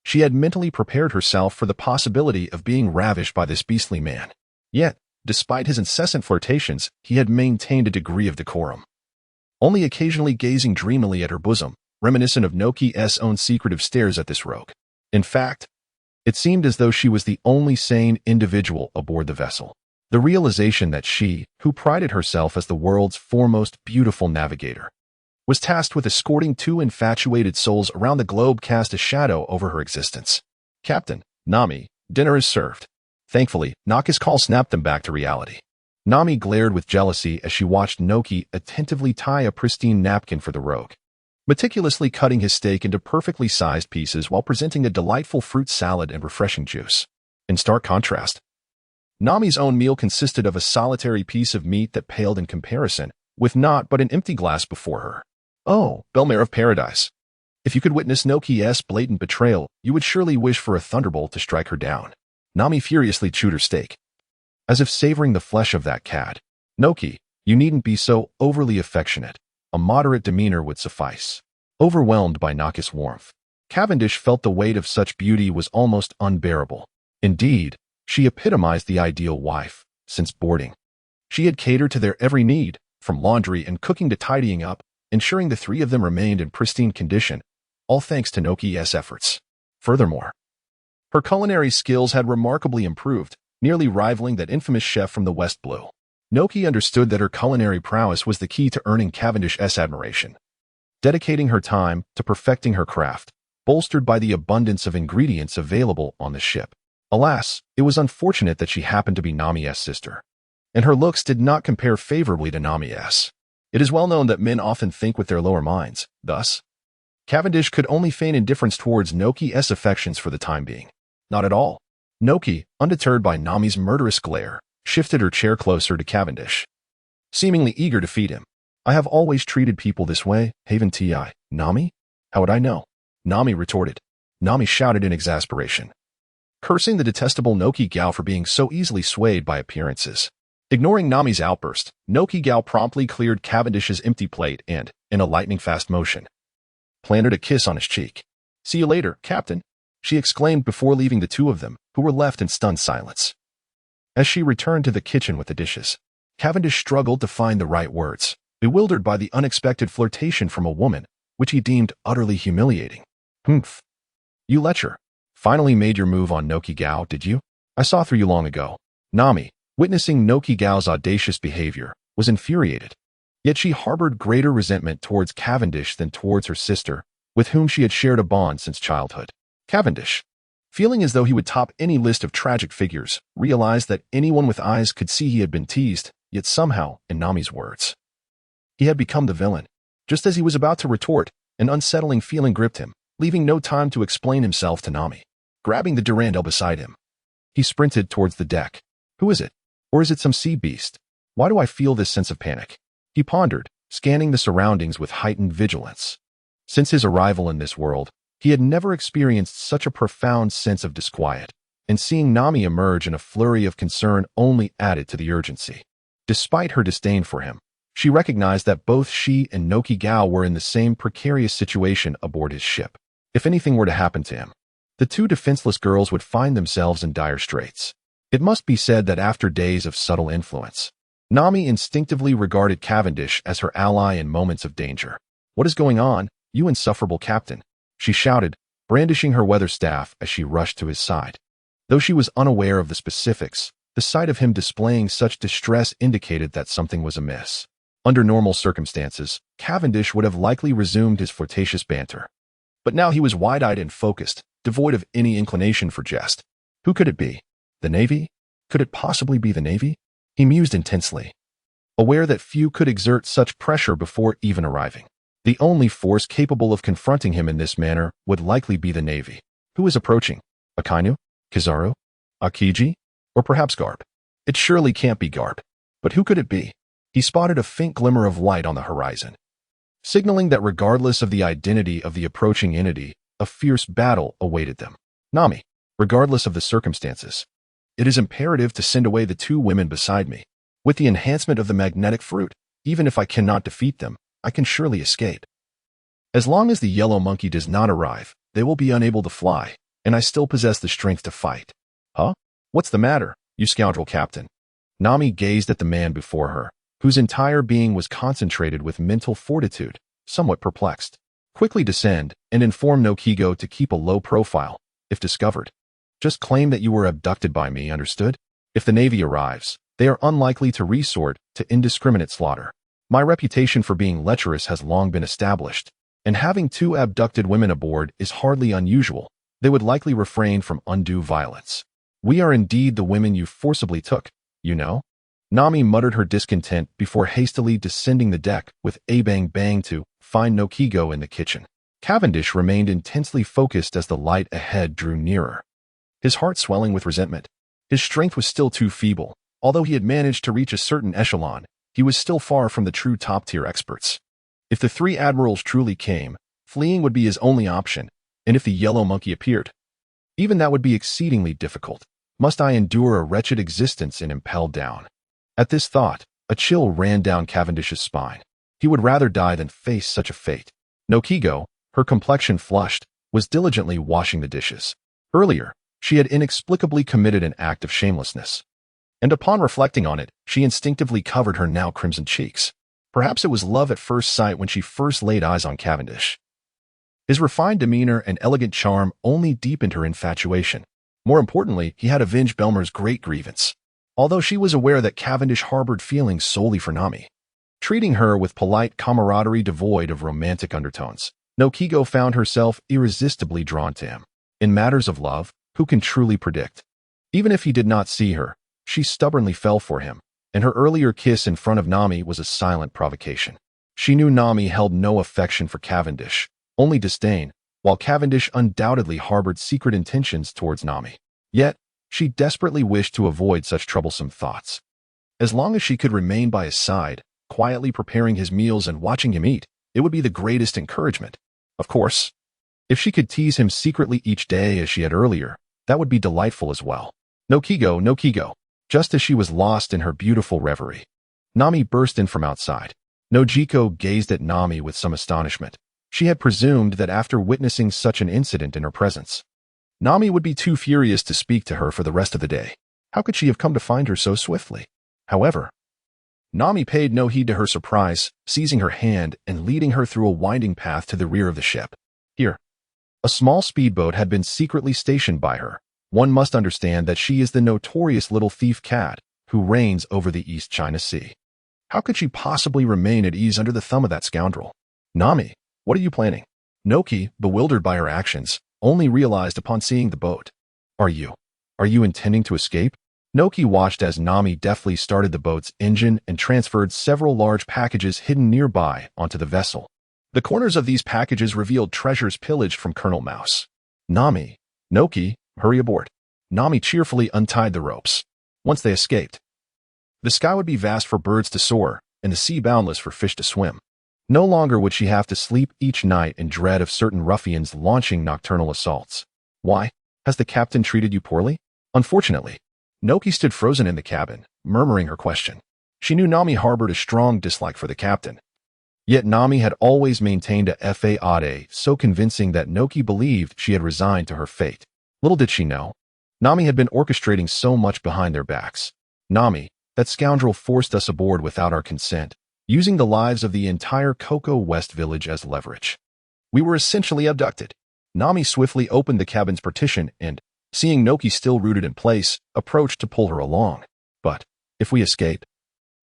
she had mentally prepared herself for the possibility of being ravished by this beastly man. Yet, despite his incessant flirtations, he had maintained a degree of decorum, only occasionally gazing dreamily at her bosom, reminiscent of Noki's own secretive stares at this rogue. In fact, it seemed as though she was the only sane individual aboard the vessel. The realization that she, who prided herself as the world's foremost beautiful navigator, was tasked with escorting two infatuated souls around the globe cast a shadow over her existence. "Captain, Nami, dinner is served." Thankfully, Naka's call snapped them back to reality. Nami glared with jealousy as she watched Noki attentively tie a pristine napkin for the rogue, meticulously cutting his steak into perfectly sized pieces while presenting a delightful fruit salad and refreshing juice. In stark contrast, Nami's own meal consisted of a solitary piece of meat that paled in comparison, with naught but an empty glass before her. Oh, Belmare of Paradise! If you could witness Noki's blatant betrayal, you would surely wish for a thunderbolt to strike her down. Nami furiously chewed her steak, as if savoring the flesh of that cad. "Noki, you needn't be so overly affectionate. A moderate demeanor would suffice." Overwhelmed by Naka's warmth, Cavendish felt the weight of such beauty was almost unbearable. Indeed, she epitomized the ideal wife. Since boarding, she had catered to their every need, from laundry and cooking to tidying up, ensuring the three of them remained in pristine condition, all thanks to Noki's efforts. Furthermore, her culinary skills had remarkably improved, nearly rivaling that infamous chef from the West Blue. Noki understood that her culinary prowess was the key to earning Cavendish's admiration. Dedicating her time to perfecting her craft, bolstered by the abundance of ingredients available on the ship. Alas, it was unfortunate that she happened to be Nami's sister, and her looks did not compare favorably to Nami's. It is well known that men often think with their lower minds. Thus, Cavendish could only feign indifference towards Noki's affections for the time being. Not at all. Noki, undeterred by Nami's murderous glare, shifted her chair closer to Cavendish, seemingly eager to feed him. "I have always treated people this way, haven't I, Nami? How would I know?" Nami retorted. Nami shouted in exasperation, cursing the detestable Noki Gao for being so easily swayed by appearances. Ignoring Nami's outburst, Noki Gao promptly cleared Cavendish's empty plate and, in a lightning-fast motion, planted a kiss on his cheek. "See you later, Captain," she exclaimed before leaving the two of them, who were left in stunned silence. As she returned to the kitchen with the dishes, Cavendish struggled to find the right words, bewildered by the unexpected flirtation from a woman, which he deemed utterly humiliating. "Humph. You lecher. Finally made your move on Noki Gao, did you? I saw through you long ago." Nami, witnessing Noki Gao's audacious behavior, was infuriated. Yet she harbored greater resentment towards Cavendish than towards her sister, with whom she had shared a bond since childhood. Cavendish, feeling as though he would top any list of tragic figures, realized that anyone with eyes could see he had been teased, yet somehow, in Nami's words, he had become the villain. Just as he was about to retort, an unsettling feeling gripped him, leaving no time to explain himself to Nami. Grabbing the Durandal beside him, he sprinted towards the deck. "Who is it? Or is it some sea beast? Why do I feel this sense of panic?" He pondered, scanning the surroundings with heightened vigilance. Since his arrival in this world, he had never experienced such a profound sense of disquiet, and seeing Nami emerge in a flurry of concern only added to the urgency. Despite her disdain for him, she recognized that both she and Noki Gao were in the same precarious situation aboard his ship. If anything were to happen to him, the two defenseless girls would find themselves in dire straits. It must be said that after days of subtle influence, Nami instinctively regarded Cavendish as her ally in moments of danger. "What is going on, you insufferable captain?" she shouted, brandishing her weather staff as she rushed to his side. Though she was unaware of the specifics, the sight of him displaying such distress indicated that something was amiss. Under normal circumstances, Cavendish would have likely resumed his flirtatious banter. But now he was wide-eyed and focused, devoid of any inclination for jest. Who could it be? The Navy? Could it possibly be the Navy? He mused intensely, aware that few could exert such pressure before even arriving. The only force capable of confronting him in this manner would likely be the Navy. Who is approaching? Akainu? Kizaru? Akiji? Or perhaps Garb? It surely can't be Garb. But who could it be? He spotted a faint glimmer of light on the horizon, signaling that regardless of the identity of the approaching entity, a fierce battle awaited them. Nami, regardless of the circumstances, it is imperative to send away the two women beside me. With the enhancement of the magnetic fruit, even if I cannot defeat them, I can surely escape. As long as the yellow monkey does not arrive, they will be unable to fly, and I still possess the strength to fight. Huh? What's the matter, you scoundrel captain? Nami gazed at the man before her, whose entire being was concentrated with mental fortitude, somewhat perplexed. Quickly descend and inform Nokigo to keep a low profile, if discovered. Just claim that you were abducted by me, understood? If the Navy arrives, they are unlikely to resort to indiscriminate slaughter. My reputation for being lecherous has long been established, and having two abducted women aboard is hardly unusual. They would likely refrain from undue violence. We are indeed the women you forcibly took, you know? Nami muttered her discontent before hastily descending the deck with a bang to find Nokigo in the kitchen. Cavendish remained intensely focused as the light ahead drew nearer, his heart swelling with resentment. His strength was still too feeble. Although he had managed to reach a certain echelon, he was still far from the true top-tier experts. If the three admirals truly came, fleeing would be his only option, and if the yellow monkey appeared, even that would be exceedingly difficult. Must I endure a wretched existence and impelled down? At this thought, a chill ran down Cavendish's spine. He would rather die than face such a fate. Nokigo, her complexion flushed, was diligently washing the dishes. Earlier, she had inexplicably committed an act of shamelessness, and upon reflecting on it, she instinctively covered her now crimson cheeks. Perhaps it was love at first sight when she first laid eyes on Cavendish. His refined demeanor and elegant charm only deepened her infatuation. More importantly, he had avenged Belmer's great grievance, although she was aware that Cavendish harbored feelings solely for Nami. Treating her with polite camaraderie devoid of romantic undertones, Nokigo found herself irresistibly drawn to him. In matters of love, who can truly predict? Even if he did not see her, she stubbornly fell for him, and her earlier kiss in front of Nami was a silent provocation. She knew Nami held no affection for Cavendish, only disdain, while Cavendish undoubtedly harbored secret intentions towards Nami. Yet, she desperately wished to avoid such troublesome thoughts. As long as she could remain by his side, quietly preparing his meals and watching him eat, it would be the greatest encouragement. Of course, if she could tease him secretly each day as she had earlier, that would be delightful as well. Nokigo, Nokigo. Just as she was lost in her beautiful reverie, Nami burst in from outside. Nojiko gazed at Nami with some astonishment. She had presumed that after witnessing such an incident in her presence, Nami would be too furious to speak to her for the rest of the day. How could she have come to find her so swiftly? However, Nami paid no heed to her surprise, seizing her hand and leading her through a winding path to the rear of the ship. Here, a small speedboat had been secretly stationed by her. One must understand that she is the notorious little thief cat who reigns over the East China Sea. How could she possibly remain at ease under the thumb of that scoundrel? Nami, what are you planning? Noki, bewildered by her actions, only realized upon seeing the boat. Are you intending to escape? Noki watched as Nami deftly started the boat's engine and transferred several large packages hidden nearby onto the vessel. The corners of these packages revealed treasures pillaged from Colonel Mouse. Nami, Noki, hurry aboard. Nami cheerfully untied the ropes. Once they escaped, the sky would be vast for birds to soar, and the sea boundless for fish to swim. No longer would she have to sleep each night in dread of certain ruffians launching nocturnal assaults. Why? Has the captain treated you poorly? Unfortunately, Noki stood frozen in the cabin, murmuring her question. She knew Nami harbored a strong dislike for the captain. Yet Nami had always maintained a faade so convincing that Noki believed she had resigned to her fate. Little did she know, Nami had been orchestrating so much behind their backs. Nami, that scoundrel forced us aboard without our consent, using the lives of the entire Cocoa West village as leverage. We were essentially abducted. Nami swiftly opened the cabin's partition and, seeing Noki still rooted in place, approached to pull her along. But, if we escape,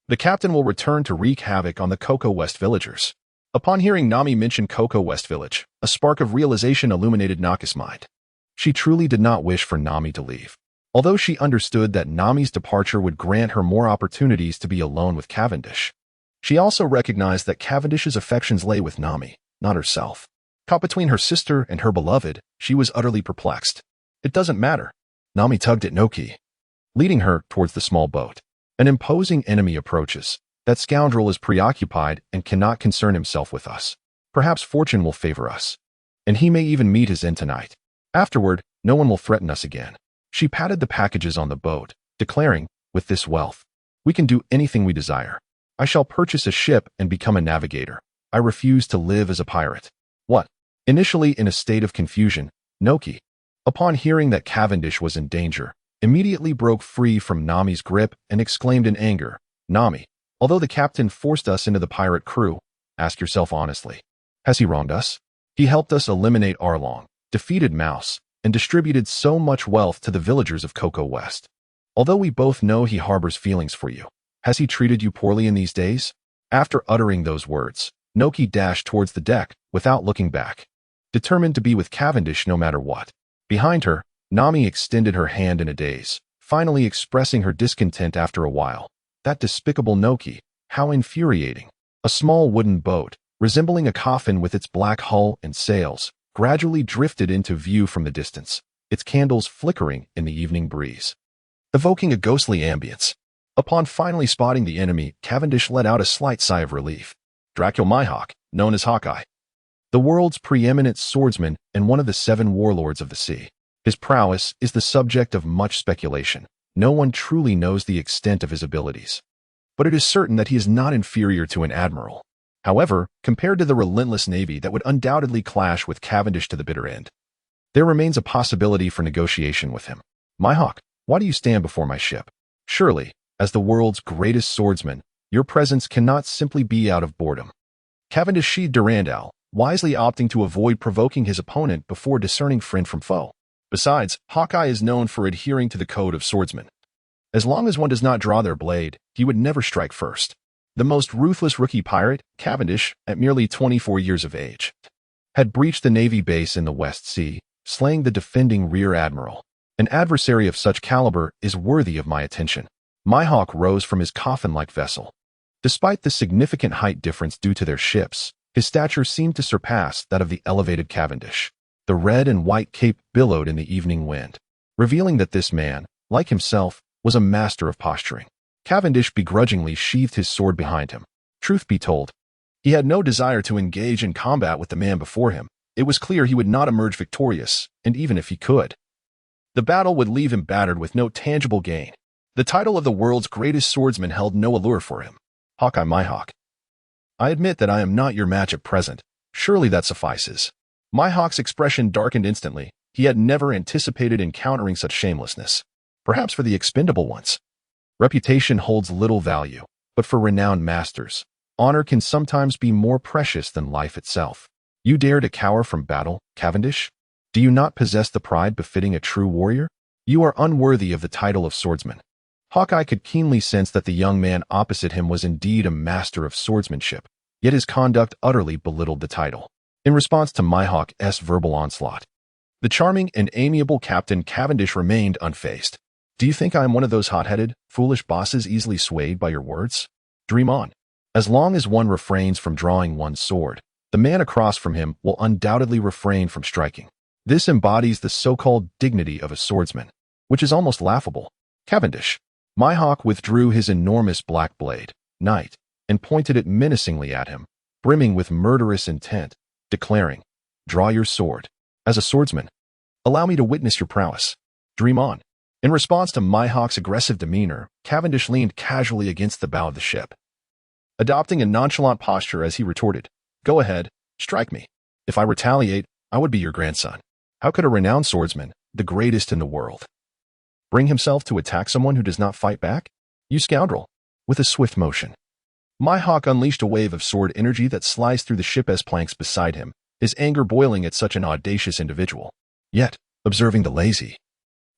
the captain will return to wreak havoc on the Cocoa West villagers. Upon hearing Nami mention Cocoa West village, a spark of realization illuminated Naka's mind. She truly did not wish for Nami to leave. Although she understood that Nami's departure would grant her more opportunities to be alone with Cavendish, she also recognized that Cavendish's affections lay with Nami, not herself. Caught between her sister and her beloved, she was utterly perplexed. It doesn't matter. Nami tugged at Noki, leading her towards the small boat. An imposing enemy approaches. That scoundrel is preoccupied and cannot concern himself with us. Perhaps fortune will favor us, and he may even meet his end tonight. Afterward, no one will threaten us again." She patted the packages on the boat, declaring, "With this wealth, we can do anything we desire. I shall purchase a ship and become a navigator. I refuse to live as a pirate." What? Initially in a state of confusion, Noki, upon hearing that Cavendish was in danger, immediately broke free from Nami's grip and exclaimed in anger, "Nami, although the captain forced us into the pirate crew, ask yourself honestly, has he wronged us? He helped us eliminate Arlong, defeated Mouse, and distributed so much wealth to the villagers of Cocoa West. Although we both know he harbors feelings for you, has he treated you poorly in these days?" After uttering those words, Noki dashed towards the deck without looking back, determined to be with Cavendish no matter what. Behind her, Nami extended her hand in a daze, finally expressing her discontent after a while. That despicable Noki, how infuriating. A small wooden boat, resembling a coffin with its black hull and sails, gradually drifted into view from the distance, its candles flickering in the evening breeze, evoking a ghostly ambience. Upon finally spotting the enemy, Cavendish let out a slight sigh of relief. Dracul Mihawk, known as Hawkeye, the world's preeminent swordsman and one of the 7 warlords of the sea. His prowess is the subject of much speculation. No one truly knows the extent of his abilities, but it is certain that he is not inferior to an admiral. However, compared to the relentless navy that would undoubtedly clash with Cavendish to the bitter end, there remains a possibility for negotiation with him. Mihawk, why do you stand before my ship? Surely, as the world's greatest swordsman, your presence cannot simply be out of boredom. Cavendish sheathed Durandal, wisely opting to avoid provoking his opponent before discerning friend from foe. Besides, Hawkeye is known for adhering to the code of swordsmen. As long as one does not draw their blade, he would never strike first. The most ruthless rookie pirate, Cavendish, at merely 24 years of age, had breached the Navy base in the West Sea, slaying the defending rear admiral. An adversary of such caliber is worthy of my attention. Mihawk rose from his coffin-like vessel. Despite the significant height difference due to their ships, his stature seemed to surpass that of the elevated Cavendish. The red and white cape billowed in the evening wind, revealing that this man, like himself, was a master of posturing. Cavendish begrudgingly sheathed his sword behind him. Truth be told, he had no desire to engage in combat with the man before him. It was clear he would not emerge victorious, and even if he could, the battle would leave him battered with no tangible gain. The title of the world's greatest swordsman held no allure for him. Hawkeye Mihawk, I admit that I am not your match at present. Surely that suffices. Mihawk's expression darkened instantly. He had never anticipated encountering such shamelessness. Perhaps for the expendable ones, reputation holds little value, but for renowned masters, honor can sometimes be more precious than life itself. You dare to cower from battle, Cavendish? Do you not possess the pride befitting a true warrior? You are unworthy of the title of swordsman. Hawkeye could keenly sense that the young man opposite him was indeed a master of swordsmanship, yet his conduct utterly belittled the title. In response to Mihawk's verbal onslaught, the charming and amiable Captain Cavendish remained unfazed. Do you think I am one of those hot-headed, foolish bosses easily swayed by your words? Dream on. As long as one refrains from drawing one's sword, the man across from him will undoubtedly refrain from striking. This embodies the so-called dignity of a swordsman, which is almost laughable. Cavendish. Mihawk withdrew his enormous black blade, knight, and pointed it menacingly at him, brimming with murderous intent, declaring, "Draw your sword. As a swordsman, allow me to witness your prowess. Dream on." In response to Mihawk's aggressive demeanor, Cavendish leaned casually against the bow of the ship, adopting a nonchalant posture as he retorted, "Go ahead, strike me. If I retaliate, I would be your grandson." How could a renowned swordsman, the greatest in the world, bring himself to attack someone who does not fight back? You scoundrel. With a swift motion, Mihawk unleashed a wave of sword energy that sliced through the ship's planks beside him, his anger boiling at such an audacious individual. Yet, observing the lazy,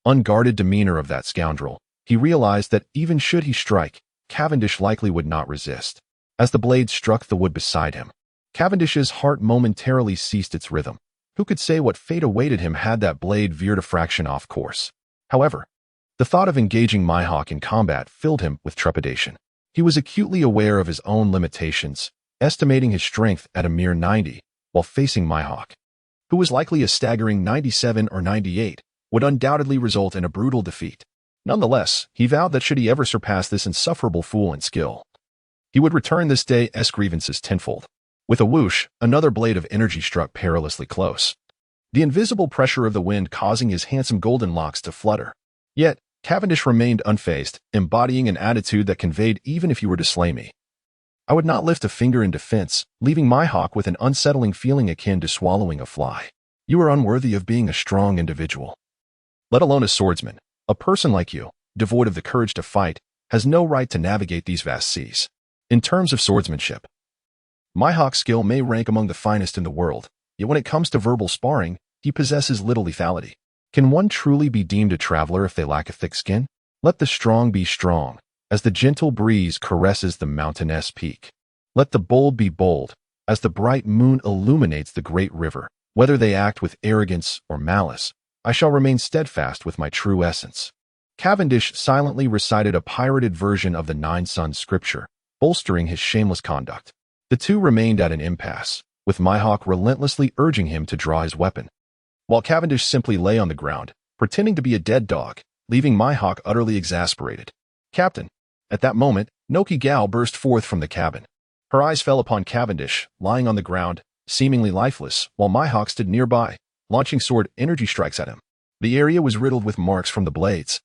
unguarded demeanor of that scoundrel, he realized that even should he strike, Cavendish likely would not resist. As the blade struck the wood beside him, Cavendish's heart momentarily ceased its rhythm. Who could say what fate awaited him had that blade veered a fraction off course? However, the thought of engaging Mihawk in combat filled him with trepidation. He was acutely aware of his own limitations, estimating his strength at a mere 90, while facing Mihawk, who was likely a staggering 97 or 98, would undoubtedly result in a brutal defeat. Nonetheless, he vowed that should he ever surpass this insufferable fool in skill, He would return this day's grievances tenfold. With a whoosh, another blade of energy struck perilously close, the invisible pressure of the wind causing his handsome golden locks to flutter. Yet, Cavendish remained unfazed, embodying an attitude that conveyed, even if you were to slay me, I would not lift a finger in defense, leaving my hawk with an unsettling feeling akin to swallowing a fly. You are unworthy of being a strong individual. Let alone a swordsman. A person like you, devoid of the courage to fight, has no right to navigate these vast seas. In terms of swordsmanship, my hawk's skill may rank among the finest in the world, yet when it comes to verbal sparring, he possesses little lethality. Can one truly be deemed a traveler if they lack a thick skin? Let the strong be strong, as the gentle breeze caresses the mountainous peak. Let the bold be bold, as the bright moon illuminates the great river. Whether they act with arrogance or malice, I shall remain steadfast with my true essence. Cavendish silently recited a pirated version of the Nine Sons scripture, bolstering his shameless conduct. The two remained at an impasse, with my hawk relentlessly urging him to draw his weapon, while Cavendish simply lay on the ground, pretending to be a dead dog, leaving my hawk utterly exasperated. Captain. At that moment, Noki Gao burst forth from the cabin. Her eyes fell upon Cavendish, lying on the ground, seemingly lifeless, while my hawk stood nearby, launching sword energy strikes at him. The area was riddled with marks from the blades,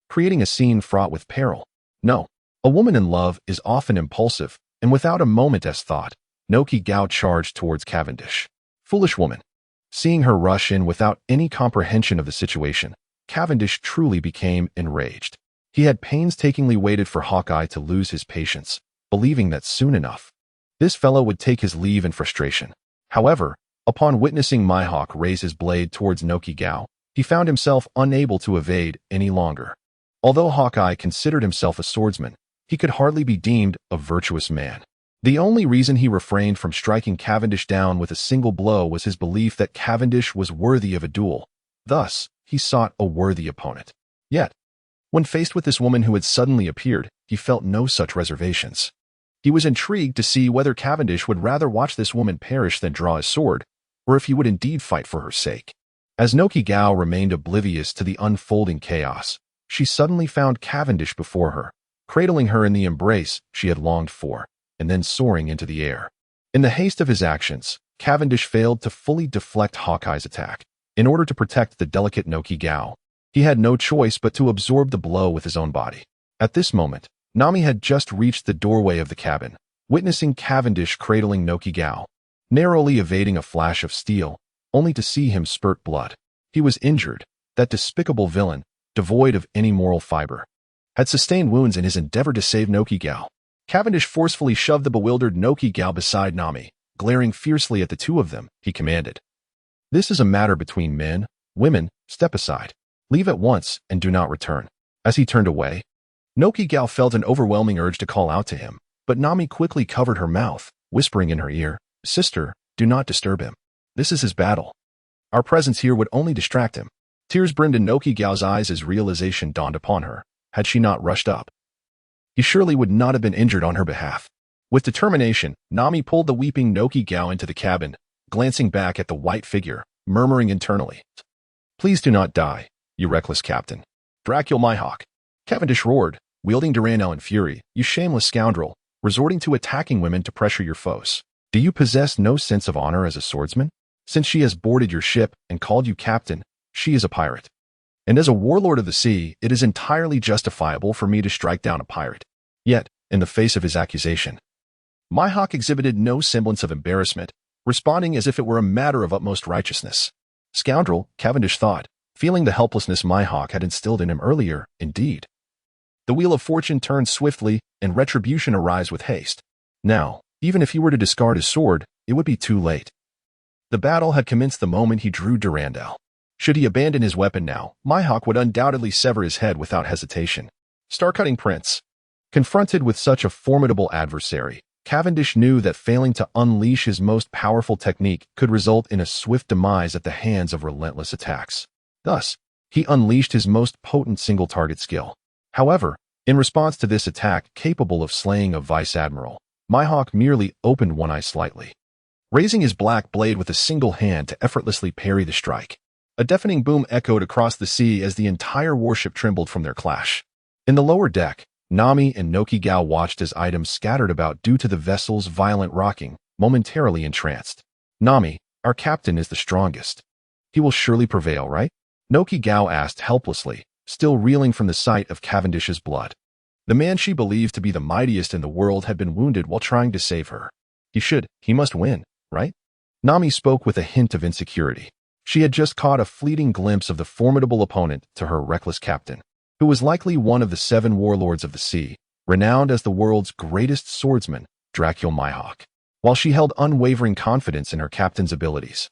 creating a scene fraught with peril. No, a woman in love is often impulsive, and without a moment's thought, Noki Gao charged towards Cavendish. Foolish woman. Seeing her rush in without any comprehension of the situation, Cavendish truly became enraged. He had painstakingly waited for Hawkeye to lose his patience, believing that soon enough, this fellow would take his leave in frustration. However, upon witnessing my hawk raise his blade towards Noki Gao, he found himself unable to evade any longer. Although Hawkeye considered himself a swordsman, he could hardly be deemed a virtuous man. The only reason he refrained from striking Cavendish down with a single blow was his belief that Cavendish was worthy of a duel. Thus, he sought a worthy opponent. Yet, when faced with this woman who had suddenly appeared, he felt no such reservations. He was intrigued to see whether Cavendish would rather watch this woman perish than draw his sword, or if he would indeed fight for her sake. As Noki Gao remained oblivious to the unfolding chaos, she suddenly found Cavendish before her, cradling her in the embrace she had longed for, and then soaring into the air. In the haste of his actions, Cavendish failed to fully deflect Hawkeye's attack. In order to protect the delicate Noki Gao, he had no choice but to absorb the blow with his own body. At this moment, Nami had just reached the doorway of the cabin, witnessing Cavendish cradling Noki Gao, narrowly evading a flash of steel, only to see him spurt blood. He was injured. That despicable villain, devoid of any moral fiber, had sustained wounds in his endeavor to save Noki Gao. Cavendish forcefully shoved the bewildered Noki Gao beside Nami. Glaring fiercely at the two of them, he commanded, "This is a matter between men. Women, step aside. Leave at once and do not return." As he turned away, Noki Gao felt an overwhelming urge to call out to him, but Nami quickly covered her mouth, whispering in her ear, "Sister, do not disturb him. This is his battle. Our presence here would only distract him." Tears brimmed in Noki Gao's eyes as realization dawned upon her. Had she not rushed up, he surely would not have been injured on her behalf. With determination, Nami pulled the weeping Noki Gao into the cabin, glancing back at the white figure, murmuring internally, "Please do not die, you reckless captain." "Dracula my hawk," Cavendish roared, wielding Durandal in fury, "you shameless scoundrel, resorting to attacking women to pressure your foes. Do you possess no sense of honor as a swordsman? Since she has boarded your ship and called you captain, she is a pirate. And as a warlord of the sea, it is entirely justifiable for me to strike down a pirate." Yet, in the face of his accusation, my hawk exhibited no semblance of embarrassment, responding as if it were a matter of utmost righteousness. Scoundrel, Cavendish thought, feeling the helplessness my hawk had instilled in him earlier. Indeed, the wheel of fortune turned swiftly, and retribution arrived with haste. Now, even if he were to discard his sword, it would be too late. The battle had commenced the moment he drew Durandal. Should he abandon his weapon now, my hawk would undoubtedly sever his head without hesitation. Star-cutting prince. Confronted with such a formidable adversary, Cavendish knew that failing to unleash his most powerful technique could result in a swift demise at the hands of relentless attacks. Thus, he unleashed his most potent single-target skill. However, in response to this attack capable of slaying a vice admiral, my hawk merely opened one eye slightly, raising his black blade with a single hand to effortlessly parry the strike. A deafening boom echoed across the sea as the entire warship trembled from their clash. In the lower deck, Nami and Nokigao watched as items scattered about due to the vessel's violent rocking, momentarily entranced. Nami, our captain is the strongest. He will surely prevail, right? Nokigao asked helplessly, still reeling from the sight of Cavendish's blood. The man she believed to be the mightiest in the world had been wounded while trying to save her. He must win, right? Nami spoke with a hint of insecurity. She had just caught a fleeting glimpse of the formidable opponent to her reckless captain, who was likely one of the 7 warlords of the sea, renowned as the world's greatest swordsman, Dracul Mihawk. While she held unwavering confidence in her captain's abilities,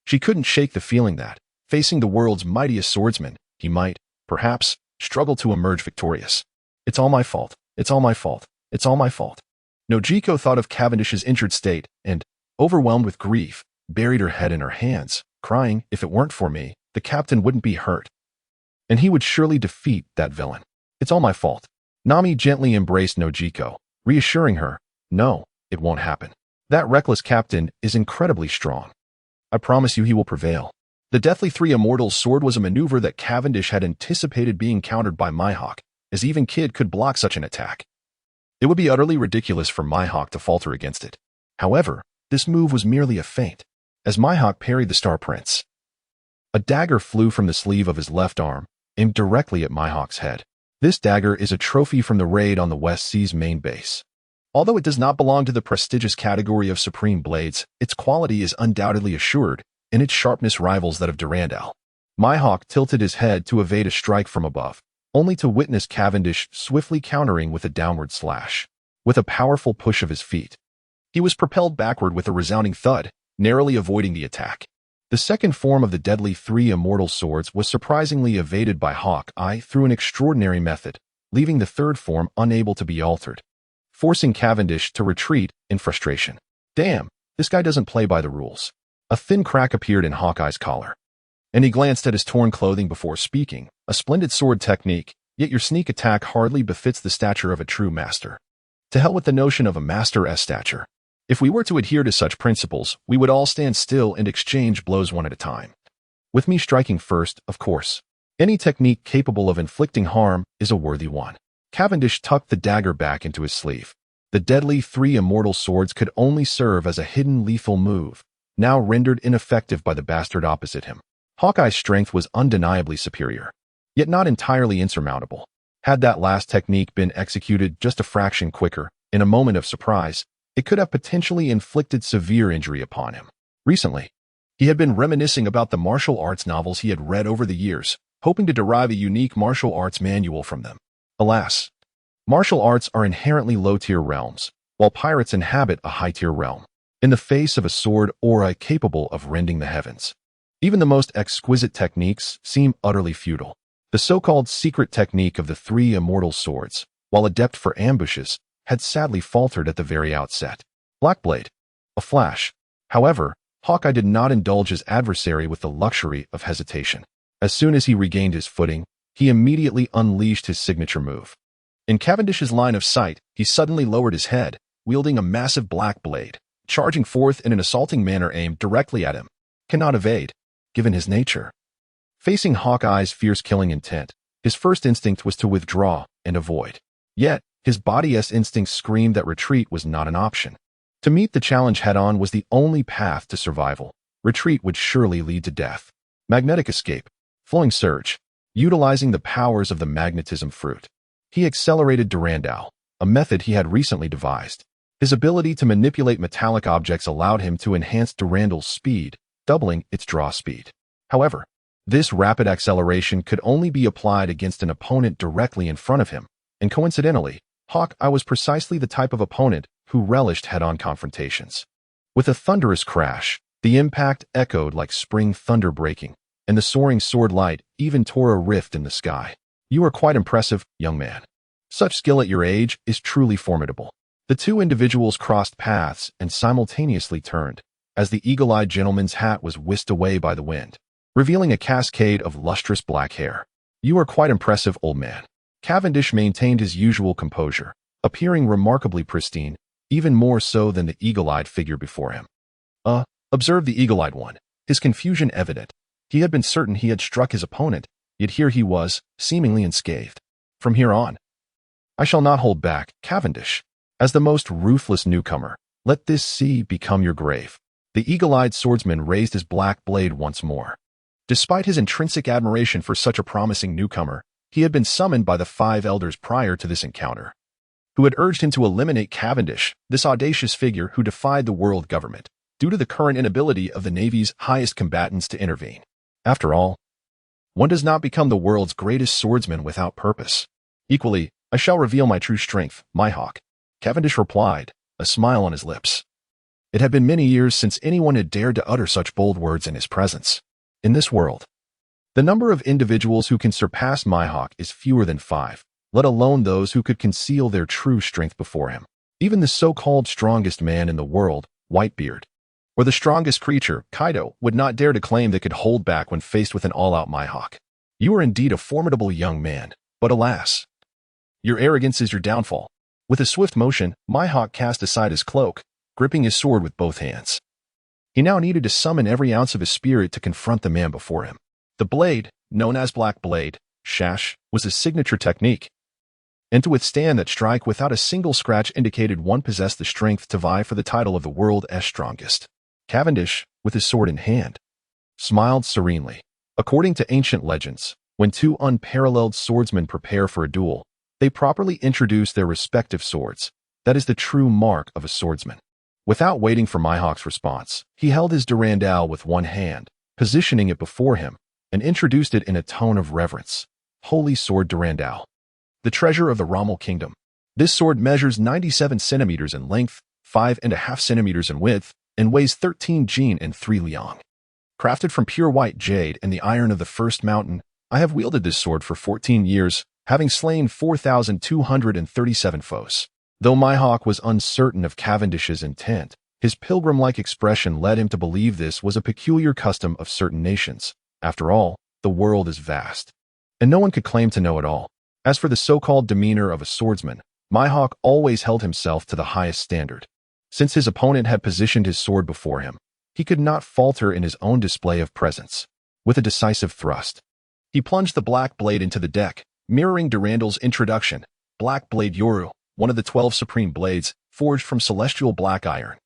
she couldn't shake the feeling that, facing the world's mightiest swordsman, he might, perhaps, struggle to emerge victorious. It's all my fault. It's all my fault. It's all my fault. Nojiko thought of Cavendish's injured state and, overwhelmed with grief, buried her head in her hands, crying, if it weren't for me, the captain wouldn't be hurt. And he would surely defeat that villain. It's all my fault. Nami gently embraced Nojiko, reassuring her, no, it won't happen. That reckless captain is incredibly strong. I promise you he will prevail. The Deathly Three Immortals sword was a maneuver that Cavendish had anticipated being countered by Mihawk, as even Kid could block such an attack. It would be utterly ridiculous for Mihawk to falter against it. However, this move was merely a feint, as Mihawk parried the Star Prince. A dagger flew from the sleeve of his left arm, aimed directly at Mihawk's head. This dagger is a trophy from the raid on the West Sea's main base. Although it does not belong to the prestigious category of supreme blades, its quality is undoubtedly assured, and its sharpness rivals that of Durandal. Mihawk tilted his head to evade a strike from above, only to witness Cavendish swiftly countering with a downward slash. With a powerful push of his feet, he was propelled backward with a resounding thud, narrowly avoiding the attack. The second form of the Deadly Three Immortal Swords was surprisingly evaded by Hawkeye through an extraordinary method, leaving the third form unable to be altered, forcing Cavendish to retreat in frustration. Damn, this guy doesn't play by the rules. A thin crack appeared in Hawkeye's collar, and he glanced at his torn clothing before speaking. A splendid sword technique, yet your sneak attack hardly befits the stature of a true master. To hell with the notion of a master's stature. If we were to adhere to such principles, we would all stand still and exchange blows one at a time. With me striking first, of course. Any technique capable of inflicting harm is a worthy one. Cavendish tucked the dagger back into his sleeve. The Deadly Three Immortal Swords could only serve as a hidden lethal move, now rendered ineffective by the bastard opposite him. Hawkeye's strength was undeniably superior, yet not entirely insurmountable. Had that last technique been executed just a fraction quicker, in a moment of surprise, it could have potentially inflicted severe injury upon him. Recently, he had been reminiscing about the martial arts novels he had read over the years, hoping to derive a unique martial arts manual from them. Alas, martial arts are inherently low-tier realms, while pirates inhabit a high-tier realm, in the face of a sword aura capable of rending the heavens. Even the most exquisite techniques seem utterly futile. The so-called secret technique of the Three Immortal Swords, while adept for ambushes, had sadly faltered at the very outset. Blackblade. A flash. However, Hawkeye did not indulge his adversary with the luxury of hesitation. As soon as he regained his footing, he immediately unleashed his signature move. In Cavendish's line of sight, he suddenly lowered his head, wielding a massive black blade, charging forth in an assaulting manner aimed directly at him. Cannot evade, given his nature. Facing Hawkeye's fierce killing intent, his first instinct was to withdraw and avoid. Yet, his body's instincts screamed that retreat was not an option. To meet the challenge head-on was the only path to survival. Retreat would surely lead to death. Magnetic escape. Flowing surge. Utilizing the powers of the magnetism fruit, he accelerated Durandal, a method he had recently devised. His ability to manipulate metallic objects allowed him to enhance Durandal's speed, doubling its draw speed. However, this rapid acceleration could only be applied against an opponent directly in front of him, and coincidentally, Hawkeye was precisely the type of opponent who relished head-on confrontations. With a thunderous crash, the impact echoed like spring thunder breaking, and the soaring sword light even tore a rift in the sky. You are quite impressive, young man. Such skill at your age is truly formidable. The two individuals crossed paths and simultaneously turned, as the eagle-eyed gentleman's hat was whisked away by the wind, revealing a cascade of lustrous black hair. You are quite impressive, old man. Cavendish maintained his usual composure, appearing remarkably pristine, even more so than the eagle-eyed figure before him. Observed the eagle-eyed one, his confusion evident. He had been certain he had struck his opponent, yet here he was, seemingly unscathed. From here on, I shall not hold back, Cavendish. As the most ruthless newcomer, let this sea become your grave." The eagle-eyed swordsman raised his black blade once more. Despite his intrinsic admiration for such a promising newcomer, he had been summoned by the 5 elders prior to this encounter, who had urged him to eliminate Cavendish, this audacious figure who defied the world government, due to the current inability of the Navy's highest combatants to intervene. After all, one does not become the world's greatest swordsman without purpose. "Equally, I shall reveal my true strength, my hawk," Cavendish replied, a smile on his lips. It had been many years since anyone had dared to utter such bold words in his presence. In this world, the number of individuals who can surpass my hawk is fewer than 5, let alone those who could conceal their true strength before him. Even the so-called strongest man in the world, Whitebeard, or the strongest creature, Kaido, would not dare to claim they could hold back when faced with an all-out Mihawk. You are indeed a formidable young man, but alas, your arrogance is your downfall. With a swift motion, Mihawk cast aside his cloak, gripping his sword with both hands. He now needed to summon every ounce of his spirit to confront the man before him. The blade, known as Black Blade, Shash, was his signature technique, and to withstand that strike without a single scratch indicated one possessed the strength to vie for the title of the world's strongest. Cavendish, with his sword in hand, smiled serenely. According to ancient legends, when two unparalleled swordsmen prepare for a duel, they properly introduce their respective swords. That is the true mark of a swordsman. Without waiting for Mihawk's response, he held his Durandal with one hand, positioning it before him, and introduced it in a tone of reverence. Holy Sword Durandal, the treasure of the Rommel Kingdom. This sword measures 97 centimeters in length, 5.5 centimeters in width, and weighs 13 jin and 3 liang. Crafted from pure white jade and the iron of the First Mountain, I have wielded this sword for 14 years, having slain 4,237 foes. Though Mihawk was uncertain of Cavendish's intent, his pilgrim-like expression led him to believe this was a peculiar custom of certain nations. After all, the world is vast, and no one could claim to know it all. As for the so-called demeanor of a swordsman, Mihawk always held himself to the highest standard. Since his opponent had positioned his sword before him, he could not falter in his own display of presence. With a decisive thrust, he plunged the black blade into the deck, mirroring Durandal's introduction. Black Blade Yoru, one of the 12 supreme blades, forged from celestial black iron.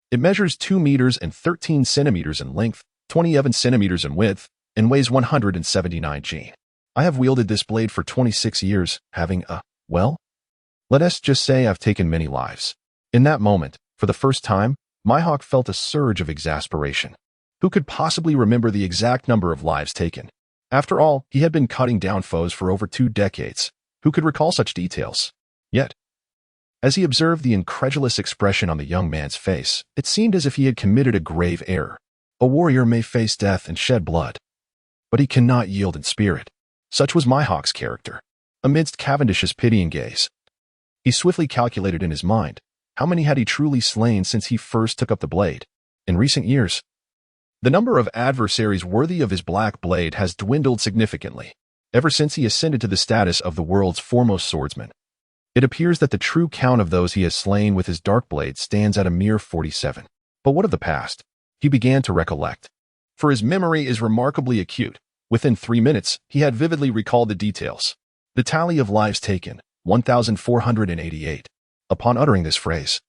It measures 2 meters and 13 centimeters in length, 27 centimeters in width, and weighs 179 jin. I have wielded this blade for 26 years, having let us just say I've taken many lives. In that moment, for the first time, Mihawk felt a surge of exasperation. Who could possibly remember the exact number of lives taken? After all, he had been cutting down foes for over 2 decades. Who could recall such details? Yet, as he observed the incredulous expression on the young man's face, it seemed as if he had committed a grave error. A warrior may face death and shed blood, but he cannot yield in spirit. Such was Mihawk's character. Amidst Cavendish's pitying gaze, he swiftly calculated in his mind, how many had he truly slain since he first took up the blade? In recent years, the number of adversaries worthy of his black blade has dwindled significantly, ever since he ascended to the status of the world's foremost swordsman. It appears that the true count of those he has slain with his dark blade stands at a mere 47. But what of the past? He began to recollect. For his memory is remarkably acute. Within 3 minutes, he had vividly recalled the details. The tally of lives taken, 1,488. Upon uttering this phrase,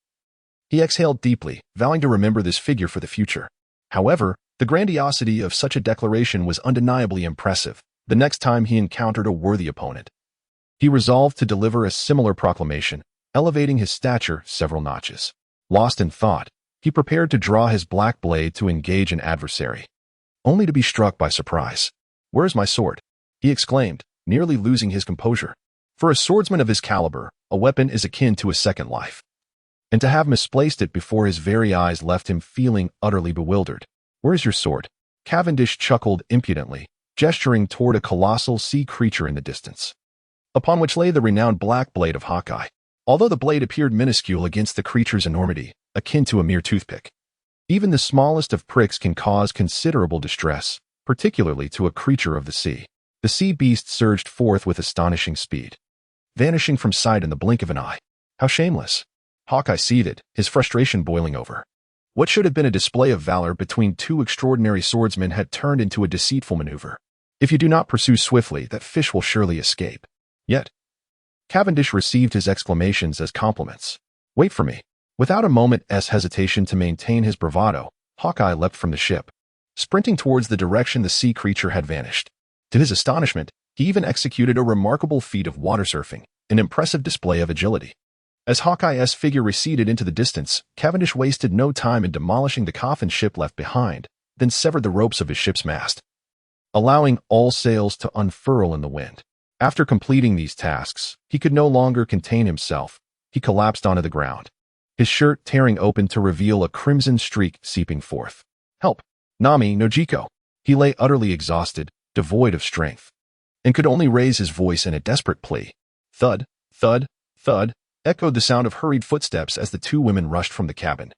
he exhaled deeply, vowing to remember this figure for the future. However, the grandiosity of such a declaration was undeniably impressive. The next time he encountered a worthy opponent, he resolved to deliver a similar proclamation, elevating his stature several notches. Lost in thought, he prepared to draw his black blade to engage an adversary, only to be struck by surprise. "Where is my sword?" he exclaimed, nearly losing his composure. For a swordsman of his caliber, a weapon is akin to a second life, and to have misplaced it before his very eyes left him feeling utterly bewildered. "Where is your sword?" Cavendish chuckled impudently, gesturing toward a colossal sea creature in the distance, upon which lay the renowned black blade of Hawkeye. Although the blade appeared minuscule against the creature's enormity, akin to a mere toothpick, even the smallest of pricks can cause considerable distress, particularly to a creature of the sea. The sea beast surged forth with astonishing speed, vanishing from sight in the blink of an eye. How shameless! Hawkeye seethed, his frustration boiling over. What should have been a display of valor between two extraordinary swordsmen had turned into a deceitful maneuver. If you do not pursue swiftly, that fish will surely escape. Yet, Cavendish received his exclamations as compliments. "Wait for me." Without a moment's hesitation to maintain his bravado, Hawkeye leapt from the ship, sprinting towards the direction the sea creature had vanished. To his astonishment, he even executed a remarkable feat of water surfing, an impressive display of agility. As Hawkeye's figure receded into the distance, Cavendish wasted no time in demolishing the coffin ship left behind, then severed the ropes of his ship's mast, allowing all sails to unfurl in the wind. After completing these tasks, he could no longer contain himself. He collapsed onto the ground, his shirt tearing open to reveal a crimson streak seeping forth. "Help! Nami no Jiko!" He lay utterly exhausted, devoid of strength, and could only raise his voice in a desperate plea. Thud, thud, thud, echoed the sound of hurried footsteps as the two women rushed from the cabin,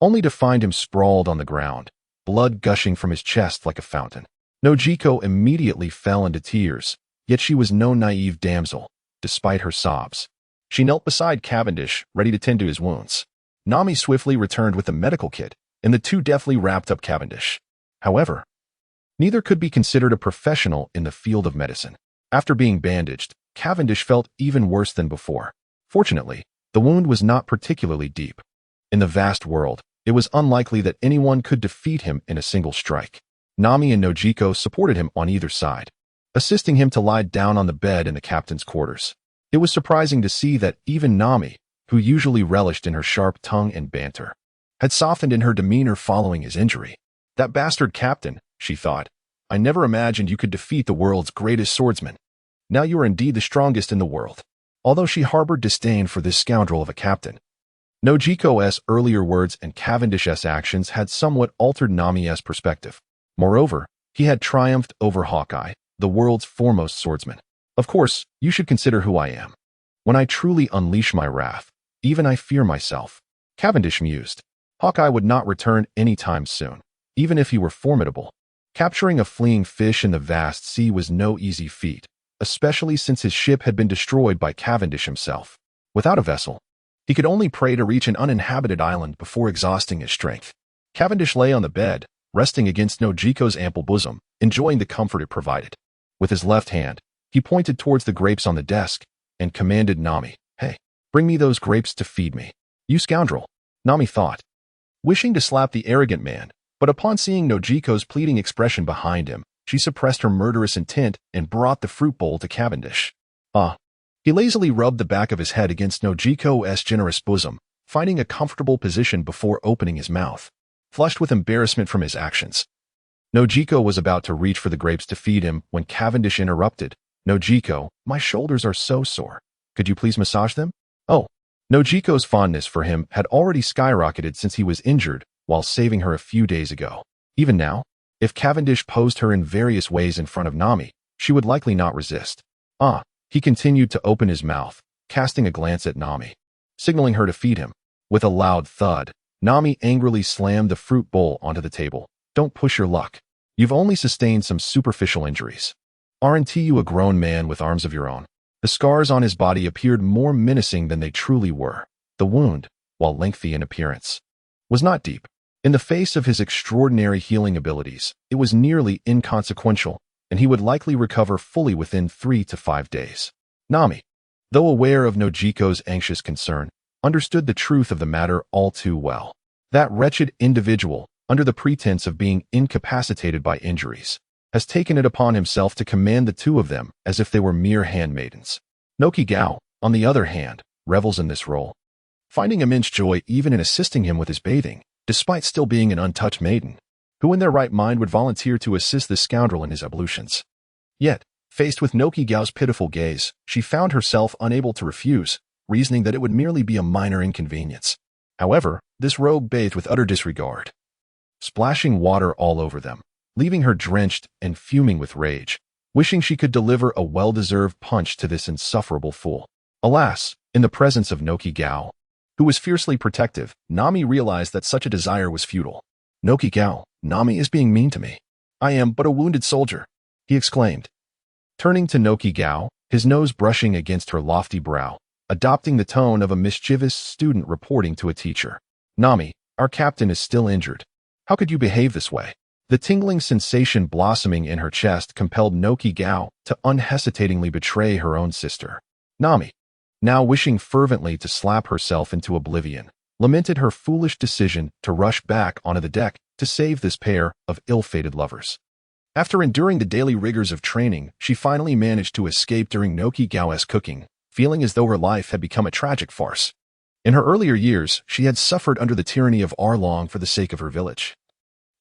only to find him sprawled on the ground, blood gushing from his chest like a fountain. Nojiko immediately fell into tears, yet she was no naive damsel, despite her sobs. She knelt beside Cavendish, ready to tend to his wounds. Nami swiftly returned with a medical kit, and the two deftly wrapped up Cavendish. However, neither could be considered a professional in the field of medicine. After being bandaged, Cavendish felt even worse than before. Fortunately, the wound was not particularly deep. In the vast world, it was unlikely that anyone could defeat him in a single strike. Nami and Nojiko supported him on either side, assisting him to lie down on the bed in the captain's quarters. It was surprising to see that even Nami, who usually relished in her sharp tongue and banter, had softened in her demeanor following his injury. "That bastard captain," she thought. "I never imagined you could defeat the world's greatest swordsman. Now you are indeed the strongest in the world." Although she harbored disdain for this scoundrel of a captain, Nojiko's earlier words and Cavendish's actions had somewhat altered Nami's perspective. Moreover, he had triumphed over Hawkeye, the world's foremost swordsman. "Of course, you should consider who I am. When I truly unleash my wrath, even I fear myself," Cavendish mused. Hawkeye would not return any time soon, even if he were formidable. Capturing a fleeing fish in the vast sea was no easy feat, especially since his ship had been destroyed by Cavendish himself. Without a vessel, he could only pray to reach an uninhabited island before exhausting his strength. Cavendish lay on the bed, resting against Nojiko's ample bosom, enjoying the comfort it provided. With his left hand, he pointed towards the grapes on the desk and commanded Nami, "Hey, bring me those grapes to feed me." "You scoundrel," Nami thought, wishing to slap the arrogant man, but upon seeing Nojiko's pleading expression behind him, she suppressed her murderous intent and brought the fruit bowl to Cavendish. He lazily rubbed the back of his head against Nojiko's generous bosom, finding a comfortable position before opening his mouth. Flushed with embarrassment from his actions, Nojiko was about to reach for the grapes to feed him when Cavendish interrupted. "Nojiko, my shoulders are so sore. Could you please massage them?" Oh, Nojiko's fondness for him had already skyrocketed since he was injured while saving her a few days ago. Even now, if Cavendish posed her in various ways in front of Nami, she would likely not resist. He continued to open his mouth, casting a glance at Nami, signaling her to feed him. With a loud thud, Nami angrily slammed the fruit bowl onto the table. "Don't push your luck. You've only sustained some superficial injuries. Aren't you a grown man with arms of your own?" The scars on his body appeared more menacing than they truly were. The wound, while lengthy in appearance, was not deep. In the face of his extraordinary healing abilities, it was nearly inconsequential, and he would likely recover fully within 3 to 5 days. Nami, though aware of Nojiko's anxious concern, understood the truth of the matter all too well. That wretched individual, under the pretense of being incapacitated by injuries, has taken it upon himself to command the two of them as if they were mere handmaidens. Nokigao, on the other hand, revels in this role, finding immense joy even in assisting him with his bathing, despite still being an untouched maiden. Who in their right mind would volunteer to assist this scoundrel in his ablutions? Yet, faced with Nokigao's pitiful gaze, she found herself unable to refuse, reasoning that it would merely be a minor inconvenience. However, this rogue bathed with utter disregard, splashing water all over them, leaving her drenched and fuming with rage, wishing she could deliver a well-deserved punch to this insufferable fool. Alas, in the presence of Nokigao, who was fiercely protective, Nami realized that such a desire was futile. "Nokigao, Nami is being mean to me. I am but a wounded soldier," he exclaimed, turning to Nokigao, his nose brushing against her lofty brow, adopting the tone of a mischievous student reporting to a teacher. "Nami, our captain is still injured. How could you behave this way?" The tingling sensation blossoming in her chest compelled Nokigao to unhesitatingly betray her own sister. "Nami, now wishing fervently to slap herself into oblivion, lamented her foolish decision to rush back onto the deck to save this pair of ill-fated lovers. After enduring the daily rigors of training, she finally managed to escape during Nokigawa's cooking, feeling as though her life had become a tragic farce. In her earlier years, she had suffered under the tyranny of Arlong for the sake of her village.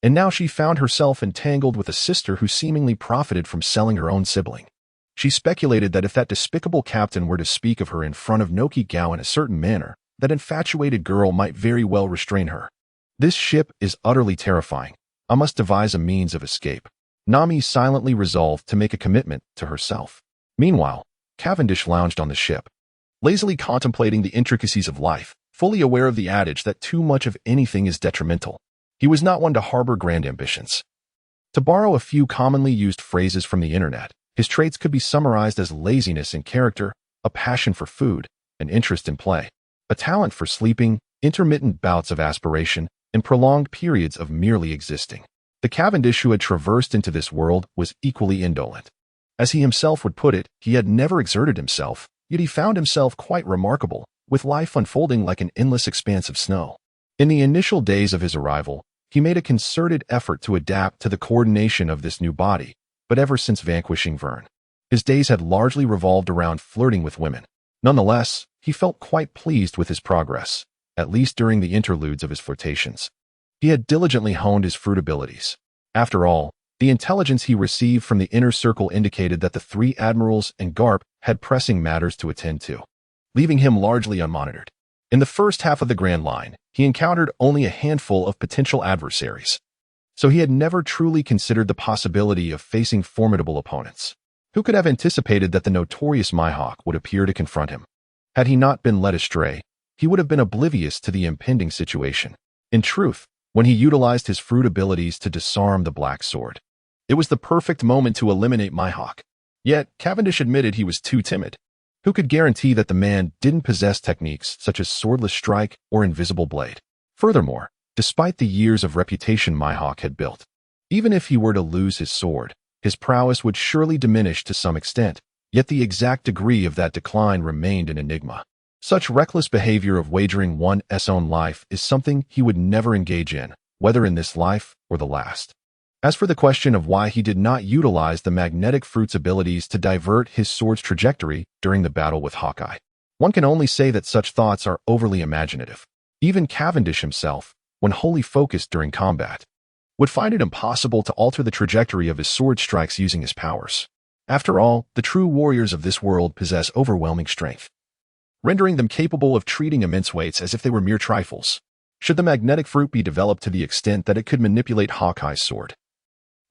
And now she found herself entangled with a sister who seemingly profited from selling her own sibling. She speculated that if that despicable captain were to speak of her in front of Nokigawa in a certain manner, that infatuated girl might very well restrain her. This ship is utterly terrifying. I must devise a means of escape. Nami silently resolved to make a commitment to herself. Meanwhile, Cavendish lounged on the ship, lazily contemplating the intricacies of life, fully aware of the adage that too much of anything is detrimental. He was not one to harbor grand ambitions. To borrow a few commonly used phrases from the internet, his traits could be summarized as laziness in character, a passion for food, an interest in play, a talent for sleeping, intermittent bouts of aspiration, and prolonged periods of merely existing. The Cavendish who had traversed into this world was equally indolent. As he himself would put it, he had never exerted himself, yet he found himself quite remarkable, with life unfolding like an endless expanse of snow. In the initial days of his arrival, he made a concerted effort to adapt to the coordination of this new body, but ever since vanquishing Vern, his days had largely revolved around flirting with women. Nonetheless, he felt quite pleased with his progress, at least during the interludes of his flirtations. He had diligently honed his fruit abilities. After all, the intelligence he received from the inner circle indicated that the three admirals and Garp had pressing matters to attend to, leaving him largely unmonitored. In the first half of the Grand Line, he encountered only a handful of potential adversaries, so he had never truly considered the possibility of facing formidable opponents. Who could have anticipated that the notorious Mihawk would appear to confront him? Had he not been led astray, he would have been oblivious to the impending situation. In truth, when he utilized his fruit abilities to disarm the Black Sword, it was the perfect moment to eliminate Mihawk. Yet, Cavendish admitted he was too timid. Who could guarantee that the man didn't possess techniques such as swordless strike or invisible blade? Furthermore, despite the years of reputation Mihawk had built, even if he were to lose his sword, his prowess would surely diminish to some extent, yet the exact degree of that decline remained an enigma. Such reckless behavior of wagering one's own life is something he would never engage in, whether in this life or the last. As for the question of why he did not utilize the magnetic fruit's abilities to divert his sword's trajectory during the battle with Hawkeye, one can only say that such thoughts are overly imaginative. Even Cavendish himself, when wholly focused during combat, would find it impossible to alter the trajectory of his sword strikes using his powers. After all, the true warriors of this world possess overwhelming strength, rendering them capable of treating immense weights as if they were mere trifles. Should the magnetic fruit be developed to the extent that it could manipulate Hawkeye's sword,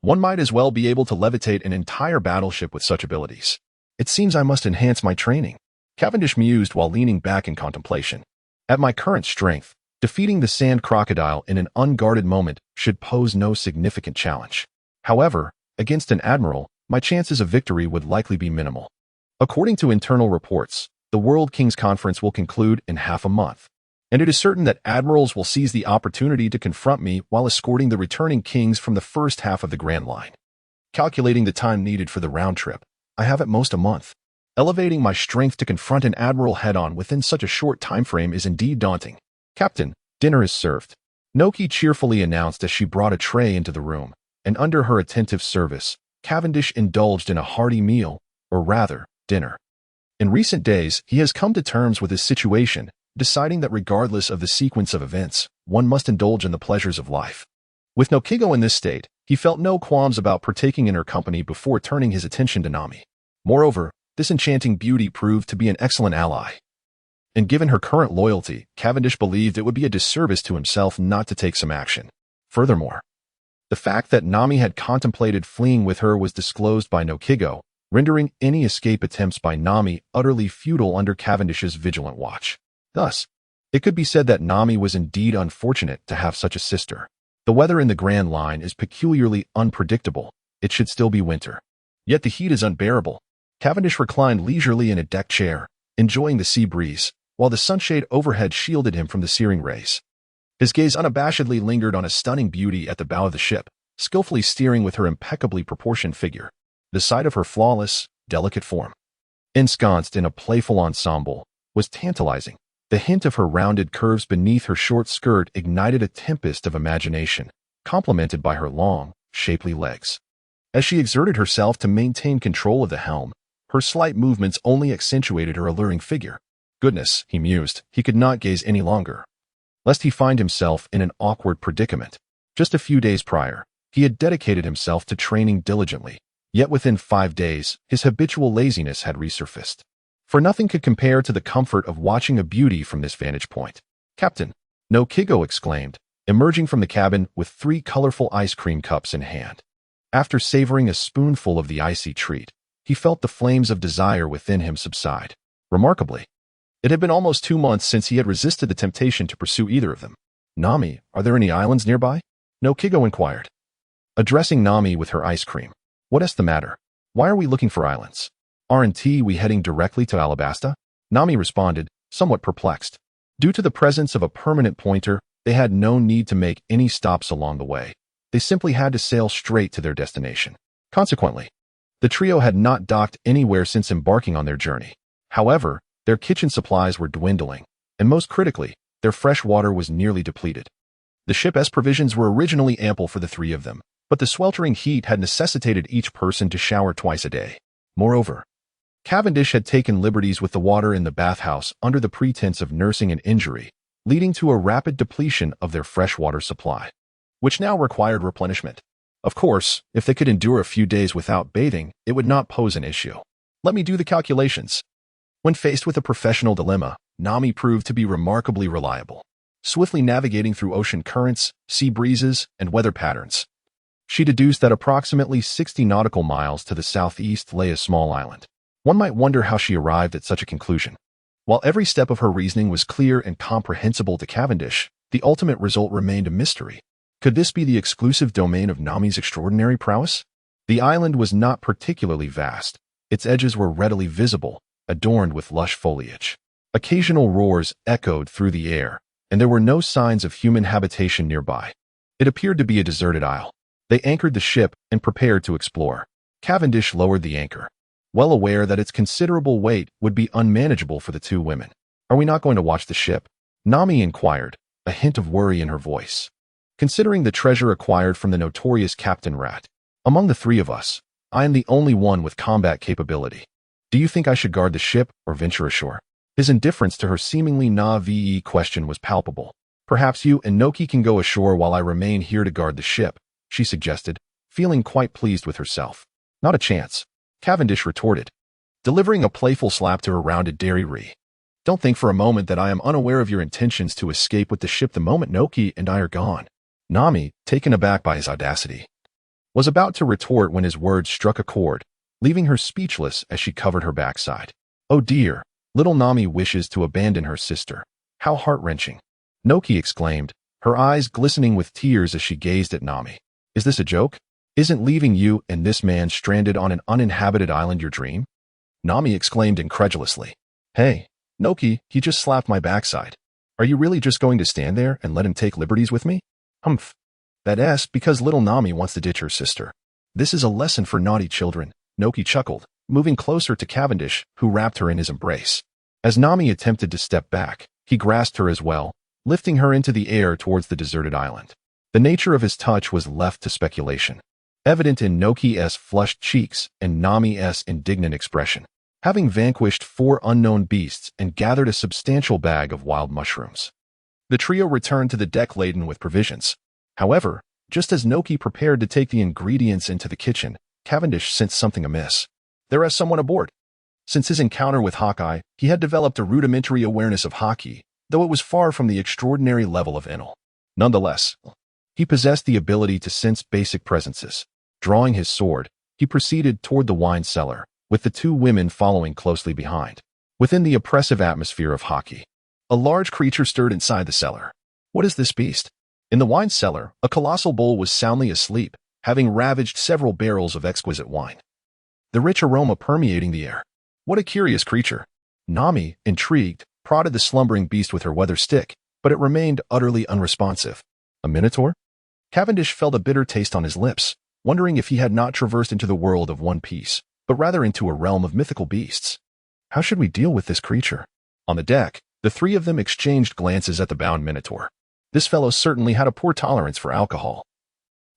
one might as well be able to levitate an entire battleship with such abilities. It seems I must enhance my training, Cavendish mused while leaning back in contemplation. At my current strength, defeating the sand crocodile in an unguarded moment should pose no significant challenge. However, against an admiral, my chances of victory would likely be minimal. According to internal reports, the World Kings Conference will conclude in half a month, and it is certain that admirals will seize the opportunity to confront me while escorting the returning kings from the first half of the Grand Line. Calculating the time needed for the round trip, I have at most a month. Elevating my strength to confront an admiral head-on within such a short time frame is indeed daunting. Captain, dinner is served, Noki cheerfully announced as she brought a tray into the room, and under her attentive service, Cavendish indulged in a hearty meal, or rather, dinner. In recent days, he has come to terms with his situation, deciding that regardless of the sequence of events, one must indulge in the pleasures of life. With Nokigo in this state, he felt no qualms about partaking in her company before turning his attention to Nami. Moreover, this enchanting beauty proved to be an excellent ally. And given her current loyalty, Cavendish believed it would be a disservice to himself not to take some action. Furthermore, the fact that Nami had contemplated fleeing with her was disclosed by Nokigo, rendering any escape attempts by Nami utterly futile under Cavendish's vigilant watch. Thus, it could be said that Nami was indeed unfortunate to have such a sister. The weather in the Grand Line is peculiarly unpredictable. It should still be winter. Yet the heat is unbearable. Cavendish reclined leisurely in a deck chair, enjoying the sea breeze, while the sunshade overhead shielded him from the searing rays. His gaze unabashedly lingered on a stunning beauty at the bow of the ship, skillfully steering with her impeccably proportioned figure. The sight of her flawless, delicate form, ensconced in a playful ensemble, was tantalizing. The hint of her rounded curves beneath her short skirt ignited a tempest of imagination, complemented by her long, shapely legs. As she exerted herself to maintain control of the helm, her slight movements only accentuated her alluring figure. Goodness, he mused, he could not gaze any longer, lest he find himself in an awkward predicament. Just a few days prior, he had dedicated himself to training diligently, yet within 5 days, his habitual laziness had resurfaced. For nothing could compare to the comfort of watching a beauty from this vantage point. "Captain," no Kigo exclaimed, emerging from the cabin with 3 colorful ice cream cups in hand. After savoring a spoonful of the icy treat, he felt the flames of desire within him subside. Remarkably, it had been almost 2 months since he had resisted the temptation to pursue either of them. "Nami, are there any islands nearby?" no Kigo inquired, addressing Nami with her ice cream. "What's the matter? Why are we looking for islands? Aren't we heading directly to Alabasta?" Nami responded, somewhat perplexed. Due to the presence of a permanent pointer, they had no need to make any stops along the way. They simply had to sail straight to their destination. Consequently, the trio had not docked anywhere since embarking on their journey. However, their kitchen supplies were dwindling, and most critically, their fresh water was nearly depleted. The ship's provisions were originally ample for the 3 of them, but the sweltering heat had necessitated each person to shower twice a day. Moreover, Cavendish had taken liberties with the water in the bathhouse under the pretense of nursing an injury, leading to a rapid depletion of their freshwater supply, which now required replenishment. Of course, if they could endure a few days without bathing, it would not pose an issue. "Let me do the calculations." When faced with a professional dilemma, Nami proved to be remarkably reliable, swiftly navigating through ocean currents, sea breezes, and weather patterns. She deduced that approximately 60 nautical miles to the southeast lay a small island. One might wonder how she arrived at such a conclusion. While every step of her reasoning was clear and comprehensible to Cavendish, the ultimate result remained a mystery. Could this be the exclusive domain of Nami's extraordinary prowess? The island was not particularly vast. Its edges were readily visible, adorned with lush foliage. Occasional roars echoed through the air, and there were no signs of human habitation nearby. It appeared to be a deserted isle. They anchored the ship and prepared to explore. Cavendish lowered the anchor, well aware that its considerable weight would be unmanageable for the 2 women. "Are we not going to watch the ship?" Nami inquired, a hint of worry in her voice. "Considering the treasure acquired from the notorious Captain Rat, among the 3 of us, I am the only one with combat capability. Do you think I should guard the ship or venture ashore?" His indifference to her seemingly naive question was palpable. "Perhaps you and Noki can go ashore while I remain here to guard the ship," she suggested, feeling quite pleased with herself. "Not a chance," Cavendish retorted, delivering a playful slap to her rounded dairy. "Don't think for a moment that I am unaware of your intentions to escape with the ship the moment Noki and I are gone." Nami, taken aback by his audacity, was about to retort when his words struck a chord, leaving her speechless as she covered her backside. "Oh dear, little Nami wishes to abandon her sister. How heart-wrenching," Noki exclaimed, her eyes glistening with tears as she gazed at Nami. "Is this a joke? Isn't leaving you and this man stranded on an uninhabited island your dream?" Nami exclaimed incredulously. "Hey, Noki, he just slapped my backside. Are you really just going to stand there and let him take liberties with me?" "Humph. That's because little Nami wants to ditch her sister. This is a lesson for naughty children," Noki chuckled, moving closer to Cavendish, who wrapped her in his embrace. As Nami attempted to step back, he grasped her as well, lifting her into the air towards the deserted island. The nature of his touch was left to speculation, evident in Noki's flushed cheeks and Nami's indignant expression. Having vanquished 4 unknown beasts and gathered a substantial bag of wild mushrooms, the trio returned to the deck laden with provisions. However, just as Noki prepared to take the ingredients into the kitchen, Cavendish sensed something amiss. There is someone aboard. Since his encounter with Hawkeye, he had developed a rudimentary awareness of Haki, though it was far from the extraordinary level of Enel. Nonetheless, he possessed the ability to sense basic presences. Drawing his sword, he proceeded toward the wine cellar, with the 2 women following closely behind. Within the oppressive atmosphere of Haki, a large creature stirred inside the cellar. What is this beast? In the wine cellar, a colossal bull was soundly asleep, having ravaged several barrels of exquisite wine, the rich aroma permeating the air. What a curious creature. Nami, intrigued, prodded the slumbering beast with her weather stick, but it remained utterly unresponsive. A minotaur? Cavendish felt a bitter taste on his lips, wondering if he had not traversed into the world of One Piece, but rather into a realm of mythical beasts. How should we deal with this creature? On the deck, the three of them exchanged glances at the bound Minotaur. This fellow certainly had a poor tolerance for alcohol.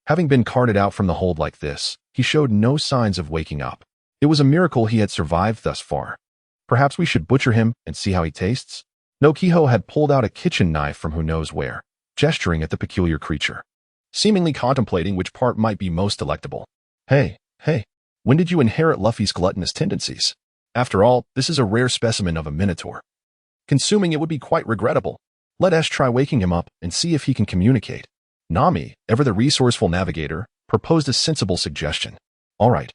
Having been carted out from the hold like this, he showed no signs of waking up. It was a miracle he had survived thus far. Perhaps we should butcher him and see how he tastes? Nokiho had pulled out a kitchen knife from who knows where, gesturing at the peculiar creature, seemingly contemplating which part might be most delectable. Hey, when did you inherit Luffy's gluttonous tendencies? After all, this is a rare specimen of a Minotaur. Consuming it would be quite regrettable. Let Esh try waking him up and see if he can communicate. Nami, ever the resourceful navigator, proposed a sensible suggestion. All right.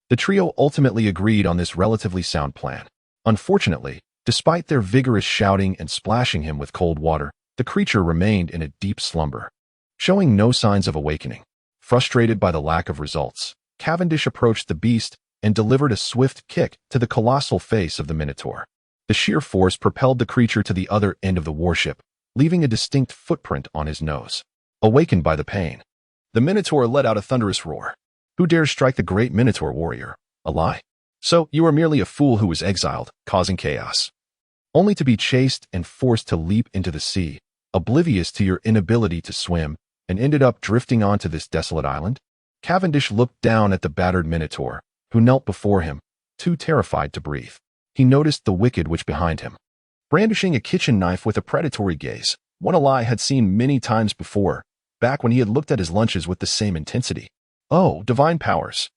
The trio ultimately agreed on this relatively sound plan. Unfortunately, despite their vigorous shouting and splashing him with cold water, the creature remained in a deep slumber, showing no signs of awakening. Frustrated by the lack of results, Cavendish approached the beast and delivered a swift kick to the colossal face of the Minotaur. The sheer force propelled the creature to the other end of the warship, leaving a distinct footprint on his nose. Awakened by the pain, the Minotaur let out a thunderous roar. Who dares strike the great Minotaur warrior? A lie. So you are merely a fool who was exiled, causing chaos, only to be chased and forced to leap into the sea, oblivious to your inability to swim, and ended up drifting onto this desolate island? Cavendish looked down at the battered Minotaur, who knelt before him, too terrified to breathe. He noticed the wicked witch behind him, brandishing a kitchen knife with a predatory gaze, one Ally had seen many times before, back when he had looked at his lunches with the same intensity. Oh, divine powers!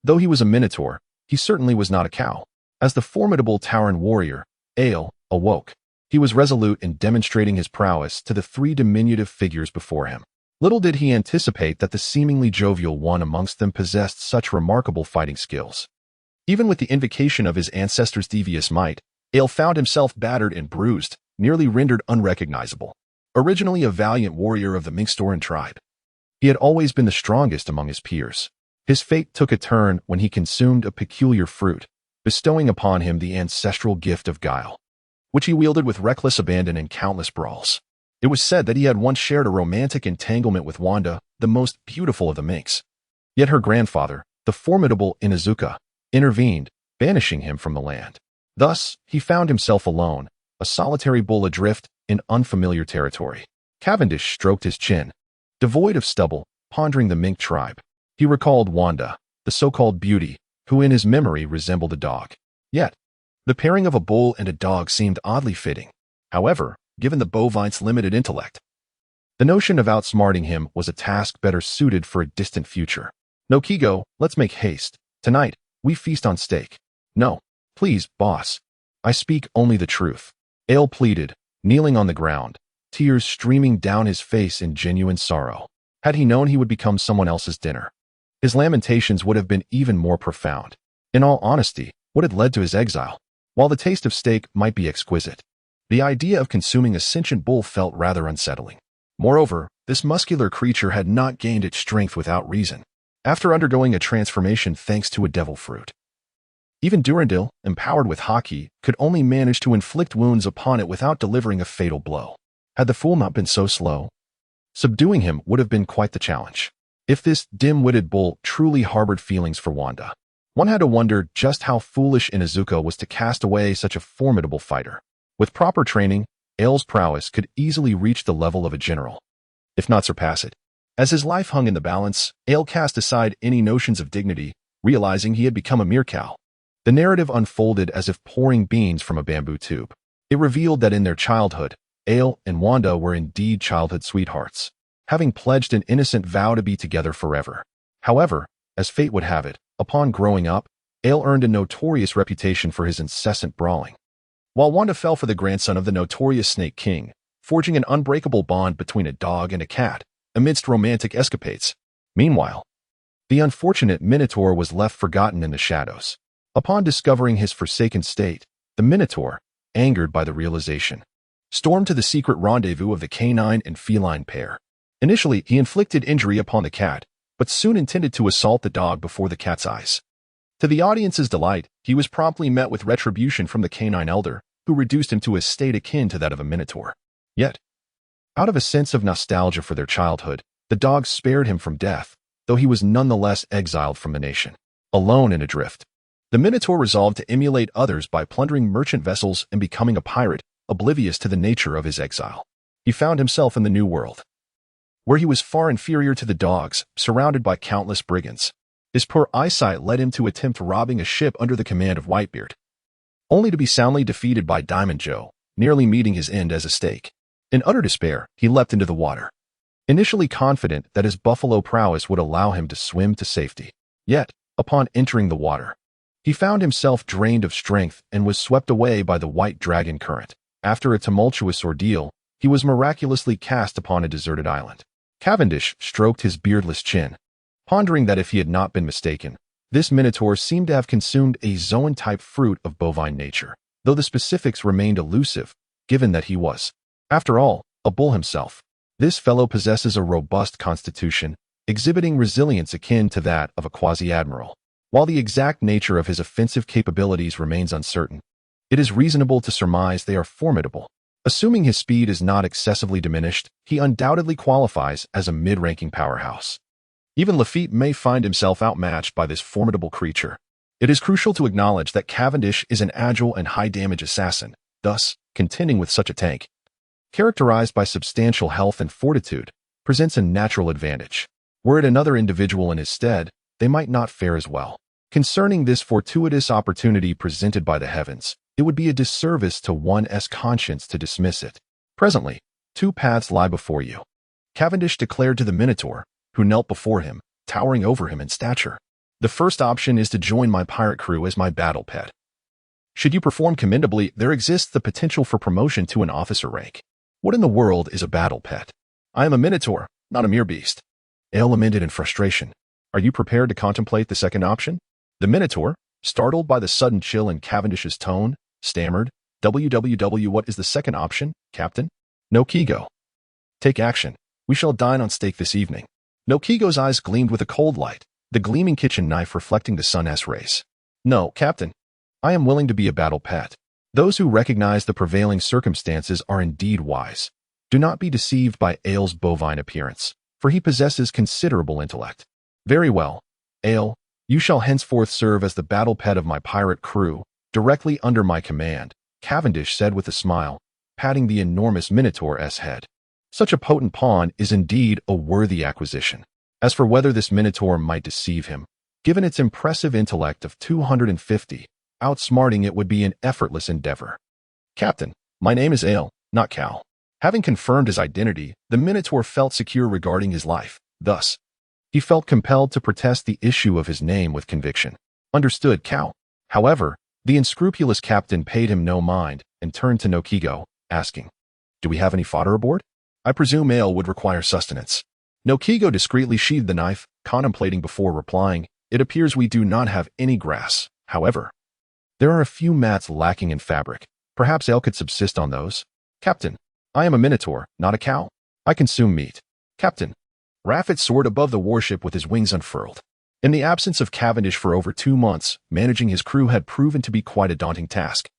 Though he was a Minotaur, he certainly was not a cow. As the formidable Tauran warrior, Ale, awoke, he was resolute in demonstrating his prowess to the three diminutive figures before him. Little did he anticipate that the seemingly jovial one amongst them possessed such remarkable fighting skills. Even with the invocation of his ancestors' devious might, Ale found himself battered and bruised, nearly rendered unrecognizable. Originally a valiant warrior of the Minxtoran tribe, he had always been the strongest among his peers. His fate took a turn when he consumed a peculiar fruit, bestowing upon him the ancestral gift of guile, which he wielded with reckless abandon in countless brawls. It was said that he had once shared a romantic entanglement with Wanda, the most beautiful of the Minks. Yet her grandfather, the formidable Inuzuka, intervened, banishing him from the land. Thus, he found himself alone, a solitary bull adrift in unfamiliar territory. Cavendish stroked his chin, devoid of stubble, pondering the Mink tribe. He recalled Wanda, the so-called beauty, who in his memory resembled a dog. Yet, the pairing of a bull and a dog seemed oddly fitting. However, given the bovine's limited intellect, the notion of outsmarting him was a task better suited for a distant future. No, Kigo, let's make haste. Tonight, we feast on steak. No, please, boss. I speak only the truth. Ale pleaded, kneeling on the ground, tears streaming down his face in genuine sorrow. Had he known he would become someone else's dinner, his lamentations would have been even more profound. In all honesty, what had led to his exile? While the taste of steak might be exquisite, the idea of consuming a sentient bull felt rather unsettling. Moreover, this muscular creature had not gained its strength without reason, after undergoing a transformation thanks to a devil fruit. Even Durandil, empowered with haki, could only manage to inflict wounds upon it without delivering a fatal blow. Had the fool not been so slow, subduing him would have been quite the challenge. If this dim-witted bull truly harbored feelings for Wanda, one had to wonder just how foolish Inuzuka was to cast away such a formidable fighter. With proper training, Ale's prowess could easily reach the level of a general, if not surpass it. As his life hung in the balance, Ale cast aside any notions of dignity, realizing he had become a mere cow. The narrative unfolded as if pouring beans from a bamboo tube. It revealed that in their childhood, Ale and Wanda were indeed childhood sweethearts, having pledged an innocent vow to be together forever. However, as fate would have it, upon growing up, Ale earned a notorious reputation for his incessant brawling, while Wanda fell for the grandson of the notorious Snake King, forging an unbreakable bond between a dog and a cat, amidst romantic escapades. Meanwhile, the unfortunate Minotaur was left forgotten in the shadows. Upon discovering his forsaken state, the Minotaur, angered by the realization, stormed to the secret rendezvous of the canine and feline pair. Initially, he inflicted injury upon the cat, but soon intended to assault the dog before the cat's eyes. To the audience's delight, he was promptly met with retribution from the canine elder, who reduced him to a state akin to that of a Minotaur. Yet, out of a sense of nostalgia for their childhood, the dog spared him from death, though he was nonetheless exiled from the nation. Alone and adrift, The Minotaur resolved to emulate others by plundering merchant vessels and becoming a pirate, oblivious to the nature of his exile. He found himself in the New World, where he was far inferior to the dogs, surrounded by countless brigands. His poor eyesight led him to attempt robbing a ship under the command of Whitebeard, only to be soundly defeated by Diamond Joe, nearly meeting his end as a stake. In utter despair, he leapt into the water, initially confident that his buffalo prowess would allow him to swim to safety. Yet, upon entering the water, he found himself drained of strength and was swept away by the white dragon current. After a tumultuous ordeal, he was miraculously cast upon a deserted island. Cavendish stroked his beardless chin, pondering that if he had not been mistaken, this Minotaur seemed to have consumed a zoan-type fruit of bovine nature, though the specifics remained elusive, given that he was, after all, a bull himself. This fellow possesses a robust constitution, exhibiting resilience akin to that of a quasi-admiral. While the exact nature of his offensive capabilities remains uncertain, it is reasonable to surmise they are formidable. Assuming his speed is not excessively diminished, he undoubtedly qualifies as a mid-ranking powerhouse. Even Lafitte may find himself outmatched by this formidable creature. It is crucial to acknowledge that Cavendish is an agile and high-damage assassin, thus, contending with such a tank, characterized by substantial health and fortitude, presents a natural advantage. Were it another individual in his stead, they might not fare as well. Concerning this fortuitous opportunity presented by the heavens, it would be a disservice to one's conscience to dismiss it. Presently, two paths lie before you, Cavendish declared to the Minotaur, who knelt before him, towering over him in stature. The first option is to join my pirate crew as my battle pet. Should you perform commendably, there exists the potential for promotion to an officer rank. What in the world is a battle pet? I am a Minotaur, not a mere beast. Ale lamented in frustration. Are you prepared to contemplate the second option? The Minotaur, startled by the sudden chill in Cavendish's tone, stammered, "WWW, what is the second option, Captain?" "No Kigo. Take action. We shall dine on steak this evening." No Kigo's eyes gleamed with a cold light, the gleaming kitchen knife reflecting the sun's rays. "No, Captain. I am willing to be a battle pet." Those who recognize the prevailing circumstances are indeed wise. Do not be deceived by Ale's bovine appearance, for he possesses considerable intellect. "Very well, Ale, you shall henceforth serve as the battle pet of my pirate crew, directly under my command," Cavendish said with a smile, patting the enormous Minotaur's head. Such a potent pawn is indeed a worthy acquisition. As for whether this Minotaur might deceive him, given its impressive intellect of 250, outsmarting it would be an effortless endeavor. "Captain, my name is Ale, not Cal." Having confirmed his identity, the Minotaur felt secure regarding his life. Thus, he felt compelled to protest the issue of his name with conviction. "Understood, Cal." However, the unscrupulous captain paid him no mind and turned to Nokigo, asking, "Do we have any fodder aboard? I presume Ale would require sustenance." Nokigo discreetly sheathed the knife, contemplating before replying, "It appears we do not have any grass. However, there are a few mats lacking in fabric. Perhaps Ale could subsist on those." "Captain, I am a Minotaur, not a cow. I consume meat." "Captain." Raffet soared above the warship with his wings unfurled. In the absence of Cavendish for over 2 months, managing his crew had proven to be quite a daunting task.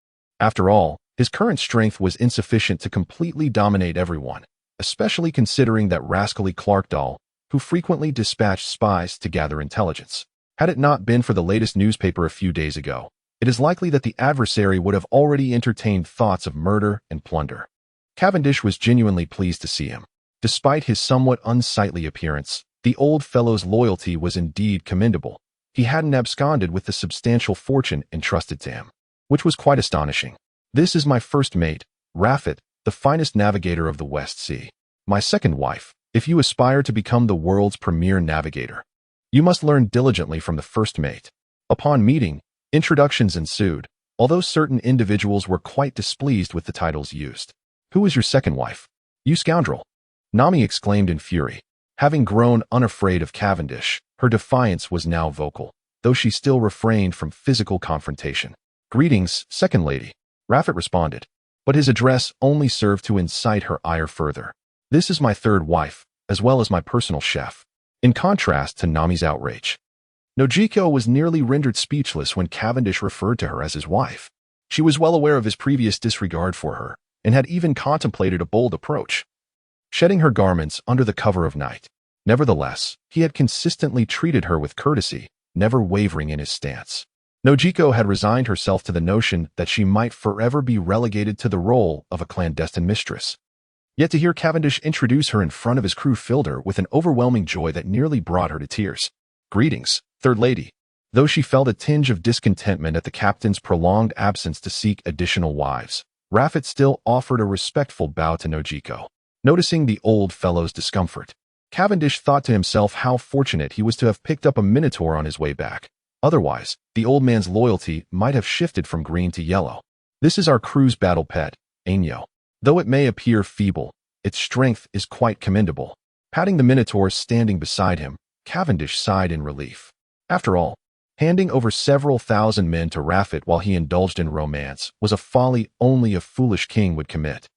After all, his current strength was insufficient to completely dominate everyone, especially considering that rascally Clarkdahl, who frequently dispatched spies to gather intelligence. Had it not been for the latest newspaper a few days ago, it is likely that the adversary would have already entertained thoughts of murder and plunder. Cavendish was genuinely pleased to see him. Despite his somewhat unsightly appearance, the old fellow's loyalty was indeed commendable. He hadn't absconded with the substantial fortune entrusted to him, which was quite astonishing. "This is my first mate, Raffet, the finest navigator of the West Sea. My second wife. If you aspire to become the world's premier navigator, you must learn diligently from the first mate." Upon meeting, introductions ensued, although certain individuals were quite displeased with the titles used. "Who is your second wife?" "You scoundrel!" Nami exclaimed in fury. Having grown unafraid of Cavendish, her defiance was now vocal, though she still refrained from physical confrontation. "Greetings, second lady," Raffet responded, but his address only served to incite her ire further. "This is my third wife, as well as my personal chef." In contrast to Nami's outrage, Nojiko was nearly rendered speechless when Cavendish referred to her as his wife. She was well aware of his previous disregard for her, and had even contemplated a bold approach, shedding her garments under the cover of night. Nevertheless, he had consistently treated her with courtesy, never wavering in his stance. Nojiko had resigned herself to the notion that she might forever be relegated to the role of a clandestine mistress. Yet to hear Cavendish introduce her in front of his crew filled her with an overwhelming joy that nearly brought her to tears. "Greetings, Third Lady." Though she felt a tinge of discontentment at the captain's prolonged absence to seek additional wives, Raffet still offered a respectful bow to Nojiko. Noticing the old fellow's discomfort, Cavendish thought to himself how fortunate he was to have picked up a minotaur on his way back. Otherwise, the old man's loyalty might have shifted from green to yellow. "This is our crew's battle pet, Eschew. Though it may appear feeble, its strength is quite commendable." Patting the minotaur standing beside him, Cavendish sighed in relief. After all, handing over several thousand men to Raffet while he indulged in romance was a folly only a foolish king would commit.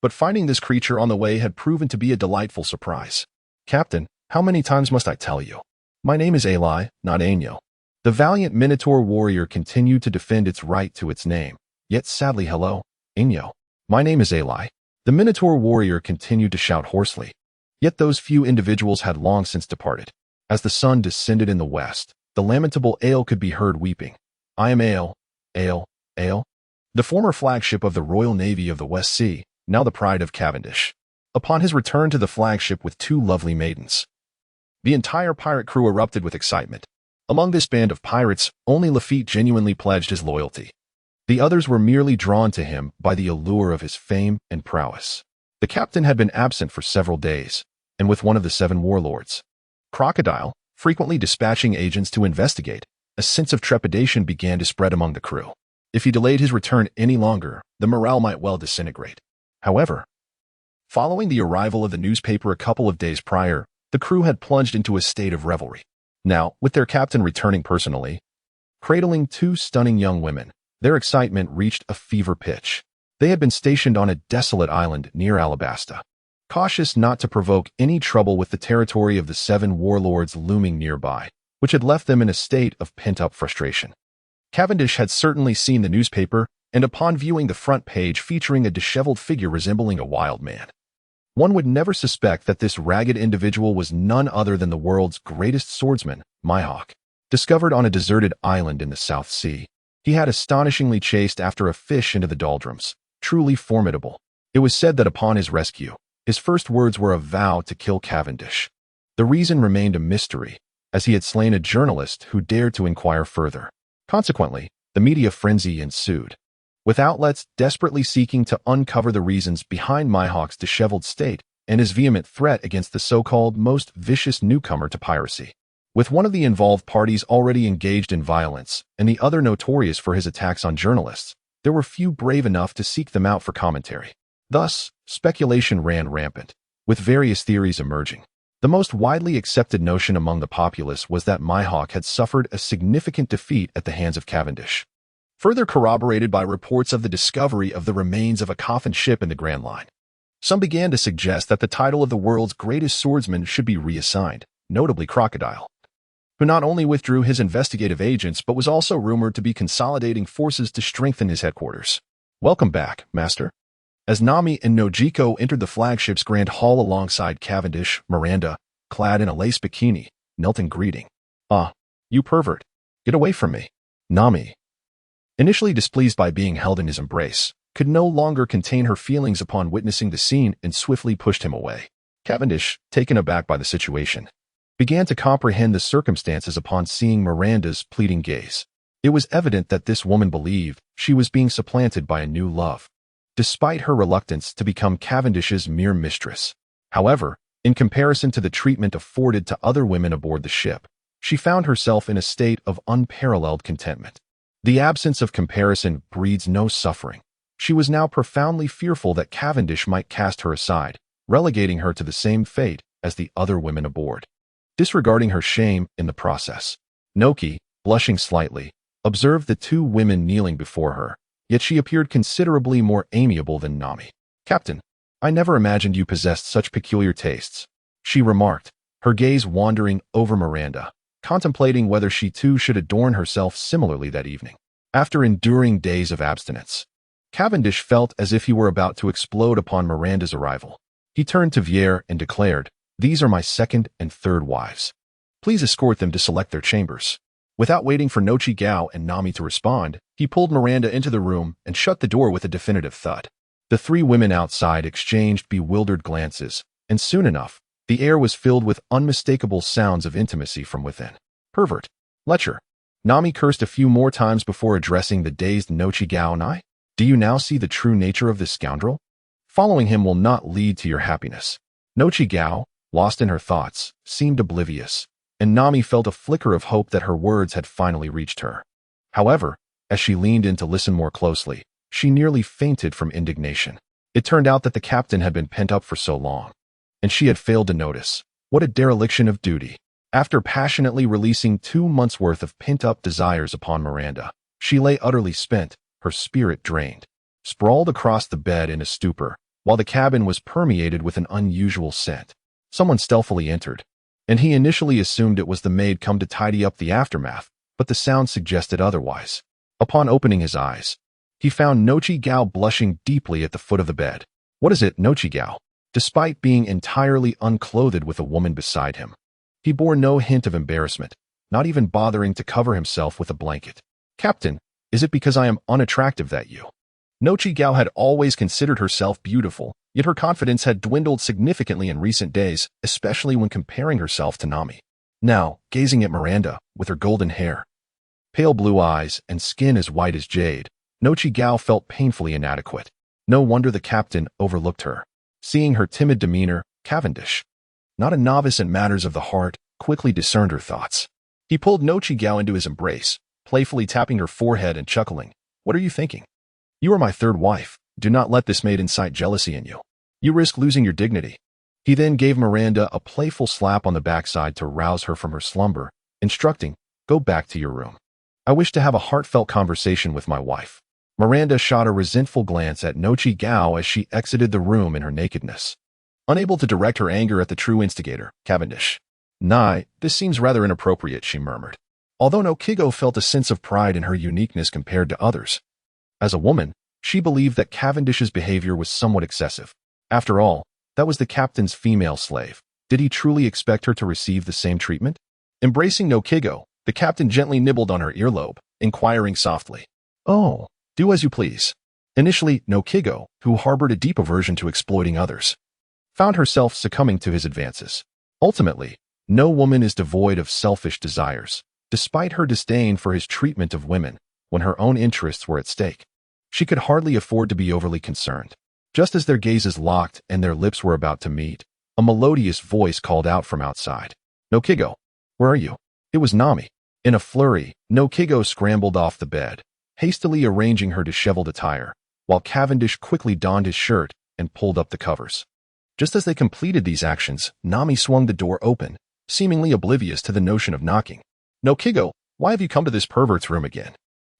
But finding this creature on the way had proven to be a delightful surprise. "Captain, how many times must I tell you? My name is Eli, not Eschew." The valiant Minotaur warrior continued to defend its right to its name. Yet sadly, "Hello, Eschew. My name is Eli." The Minotaur warrior continued to shout hoarsely. Yet those few individuals had long since departed. As the sun descended in the west, the lamentable Ale could be heard weeping. "I am Ale, Ale, Ale." The former flagship of the Royal Navy of the West Sea, now the pride of Cavendish. Upon his return to the flagship with two lovely maidens, the entire pirate crew erupted with excitement. Among this band of pirates, only Lafitte genuinely pledged his loyalty. The others were merely drawn to him by the allure of his fame and prowess. The captain had been absent for several days, and with one of the 7 warlords, Crocodile, frequently dispatching agents to investigate, a sense of trepidation began to spread among the crew. If he delayed his return any longer, the morale might well disintegrate. However, following the arrival of the newspaper a couple of days prior, the crew had plunged into a state of revelry. Now, with their captain returning personally, cradling 2 stunning young women, their excitement reached a fever pitch. They had been stationed on a desolate island near Alabasta, cautious not to provoke any trouble with the territory of the 7 warlords looming nearby, which had left them in a state of pent-up frustration. Cavendish had certainly seen the newspaper, and upon viewing the front page featuring a disheveled figure resembling a wild man, one would never suspect that this ragged individual was none other than the world's greatest swordsman, Mihawk. Discovered on a deserted island in the South Sea, he had astonishingly chased after a fish into the doldrums, truly formidable. It was said that upon his rescue, his first words were a vow to kill Cavendish. The reason remained a mystery, as he had slain a journalist who dared to inquire further. Consequently, the media frenzy ensued, with outlets desperately seeking to uncover the reasons behind Mihawk's disheveled state and his vehement threat against the so-called most vicious newcomer to piracy. With one of the involved parties already engaged in violence and the other notorious for his attacks on journalists, there were few brave enough to seek them out for commentary. Thus, speculation ran rampant, with various theories emerging. The most widely accepted notion among the populace was that Mihawk had suffered a significant defeat at the hands of Cavendish, further corroborated by reports of the discovery of the remains of a coffined ship in the Grand Line. Some began to suggest that the title of the world's greatest swordsman should be reassigned, notably Crocodile, who not only withdrew his investigative agents but was also rumored to be consolidating forces to strengthen his headquarters. "Welcome back, Master." As Nami and Nojiko entered the flagship's grand hall alongside Cavendish, Miranda, clad in a lace bikini, knelt in greeting. "Ah, you pervert. Get away from me." Nami, initially displeased by being held in his embrace, could no longer contain her feelings upon witnessing the scene and swiftly pushed him away. Cavendish, taken aback by the situation, began to comprehend the circumstances upon seeing Miranda's pleading gaze. It was evident that this woman believed she was being supplanted by a new love, despite her reluctance to become Cavendish's mere mistress. However, in comparison to the treatment afforded to other women aboard the ship, she found herself in a state of unparalleled contentment. The absence of comparison breeds no suffering. She was now profoundly fearful that Cavendish might cast her aside, relegating her to the same fate as the other women aboard, disregarding her shame in the process. Noki, blushing slightly, observed the 2 women kneeling before her, yet she appeared considerably more amiable than Nami. "Captain, I never imagined you possessed such peculiar tastes," she remarked, her gaze wandering over Miranda, contemplating whether she too should adorn herself similarly that evening. After enduring days of abstinence, Cavendish felt as if he were about to explode upon Miranda's arrival. He turned to Vier and declared, "These are my 2nd and 3rd wives. Please escort them to select their chambers." Without waiting for Nochi Gao and Nami to respond, he pulled Miranda into the room and shut the door with a definitive thud. The three women outside exchanged bewildered glances, and soon enough, the air was filled with unmistakable sounds of intimacy from within. Pervert. Lecher. Nami cursed a few more times before addressing the dazed Nochi Gao and I. Do you now see the true nature of this scoundrel? Following him will not lead to your happiness. Nochi Gao, lost in her thoughts, seemed oblivious, and Nami felt a flicker of hope that her words had finally reached her. However, as she leaned in to listen more closely, she nearly fainted from indignation. It turned out that the captain had been pent up for so long, and she had failed to notice. What a dereliction of duty. After passionately releasing 2 months' worth of pent-up desires upon Miranda, she lay utterly spent, her spirit drained, sprawled across the bed in a stupor, while the cabin was permeated with an unusual scent. Someone stealthily entered, and he initially assumed it was the maid come to tidy up the aftermath, but the sound suggested otherwise. Upon opening his eyes, he found Nochi Gao blushing deeply at the foot of the bed. What is it, Nochi Gao? Despite being entirely unclothed with a woman beside him, he bore no hint of embarrassment, not even bothering to cover himself with a blanket. Captain, is it because I am unattractive that you? Nochi Gao had always considered herself beautiful, yet her confidence had dwindled significantly in recent days, especially when comparing herself to Nami. Now, gazing at Miranda, with her golden hair, pale blue eyes, and skin as white as jade, Nochi Gao felt painfully inadequate. No wonder the captain overlooked her. Seeing her timid demeanor, Cavendish, not a novice in matters of the heart, quickly discerned her thoughts. He pulled Nochi Gao into his embrace, playfully tapping her forehead and chuckling. What are you thinking? You are my third wife. Do not let this maid incite jealousy in you. You risk losing your dignity. He then gave Miranda a playful slap on the backside to rouse her from her slumber, instructing, go back to your room. I wish to have a heartfelt conversation with my wife. Miranda shot a resentful glance at Nochi Gao as she exited the room in her nakedness, unable to direct her anger at the true instigator, Cavendish. Nah, this seems rather inappropriate, she murmured. Although Nokigo felt a sense of pride in her uniqueness compared to others. As a woman, she believed that Cavendish's behavior was somewhat excessive. After all, that was the captain's female slave. Did he truly expect her to receive the same treatment? Embracing Nokigo, the captain gently nibbled on her earlobe, inquiring softly, oh, do as you please. Initially, Nokigo, who harbored a deep aversion to exploiting others, found herself succumbing to his advances. Ultimately, no woman is devoid of selfish desires, despite her disdain for his treatment of women when her own interests were at stake. She could hardly afford to be overly concerned. Just as their gazes locked and their lips were about to meet, a melodious voice called out from outside. Nokigo, where are you? It was Nami. In a flurry, Nokigo scrambled off the bed, hastily arranging her disheveled attire, while Cavendish quickly donned his shirt and pulled up the covers. Just as they completed these actions, Nami swung the door open, seemingly oblivious to the notion of knocking. Nokigo, why have you come to this pervert's room again?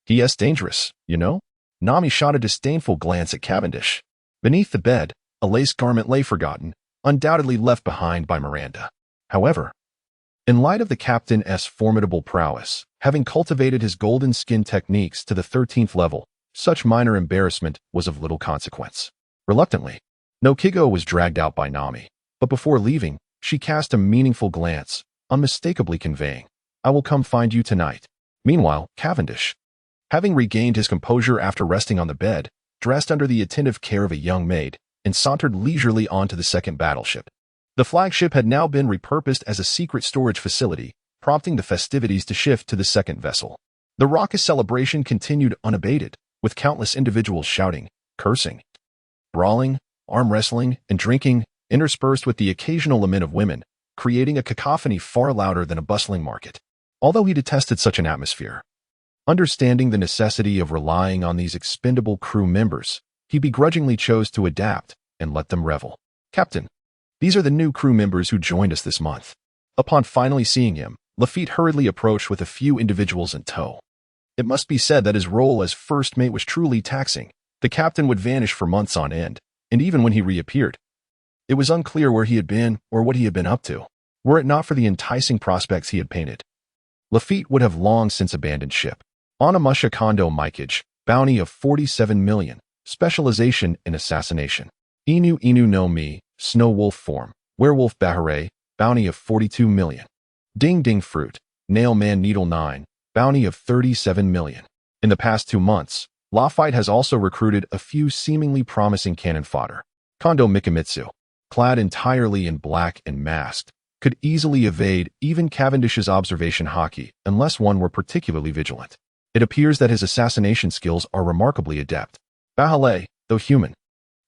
He dangerous, you know? Nami shot a disdainful glance at Cavendish. Beneath the bed, a lace garment lay forgotten, undoubtedly left behind by Miranda. However, in light of the captain's formidable prowess, having cultivated his golden skin techniques to the 13th level, such minor embarrassment was of little consequence. Reluctantly, Nokigo was dragged out by Nami, but before leaving, she cast a meaningful glance, unmistakably conveying, I will come find you tonight. Meanwhile, Cavendish, having regained his composure after resting on the bed, dressed under the attentive care of a young maid, and sauntered leisurely onto the second battleship. The flagship had now been repurposed as a secret storage facility, prompting the festivities to shift to the second vessel. The raucous celebration continued unabated, with countless individuals shouting, cursing, brawling, arm wrestling, and drinking, interspersed with the occasional lament of women, creating a cacophony far louder than a bustling market. Although he detested such an atmosphere, understanding the necessity of relying on these expendable crew members, he begrudgingly chose to adapt and let them revel. Captain, these are the new crew members who joined us this month. Upon finally seeing him, Lafitte hurriedly approached with a few individuals in tow. It must be said that his role as first mate was truly taxing. The captain would vanish for months on end, and even when he reappeared, it was unclear where he had been or what he had been up to. Were it not for the enticing prospects he had painted, Lafitte would have long since abandoned ship. Onimusha Kondo Mikage, bounty of 47 million, specialization in assassination. Inu Inu no Mi, Snow Wolf form, Werewolf Bahare, bounty of 42 million. Ding Ding Fruit, Nail Man Needle 9, bounty of 37 million. In the past 2 months, Lafite has also recruited a few seemingly promising cannon fodder. Kondo Mikamitsu, clad entirely in black and masked, could easily evade even Cavendish's observation haki unless one were particularly vigilant. It appears that his assassination skills are remarkably adept. Bahale, though human,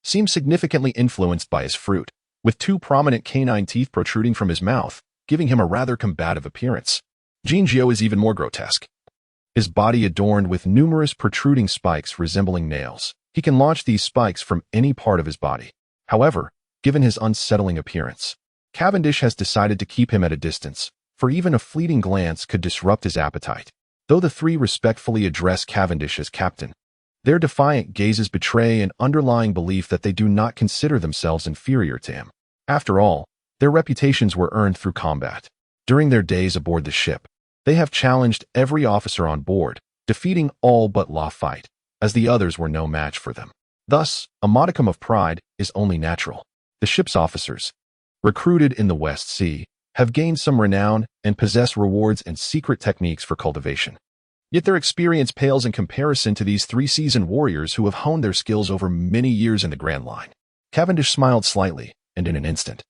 seems significantly influenced by his fruit, with 2 prominent canine teeth protruding from his mouth, giving him a rather combative appearance. Jinjiu is even more grotesque. His body adorned with numerous protruding spikes resembling nails. He can launch these spikes from any part of his body. However, given his unsettling appearance, Cavendish has decided to keep him at a distance, for even a fleeting glance could disrupt his appetite. Though the 3 respectfully address Cavendish as captain, their defiant gazes betray an underlying belief that they do not consider themselves inferior to him. After all, their reputations were earned through combat. During their days aboard the ship, they have challenged every officer on board, defeating all but Lafite, as the others were no match for them. Thus, a modicum of pride is only natural. The ship's officers, recruited in the West Sea, have gained some renown and possess rewards and secret techniques for cultivation. Yet their experience pales in comparison to these 3 seasoned warriors who have honed their skills over many years in the Grand Line. Cavendish smiled slightly, and in an instant,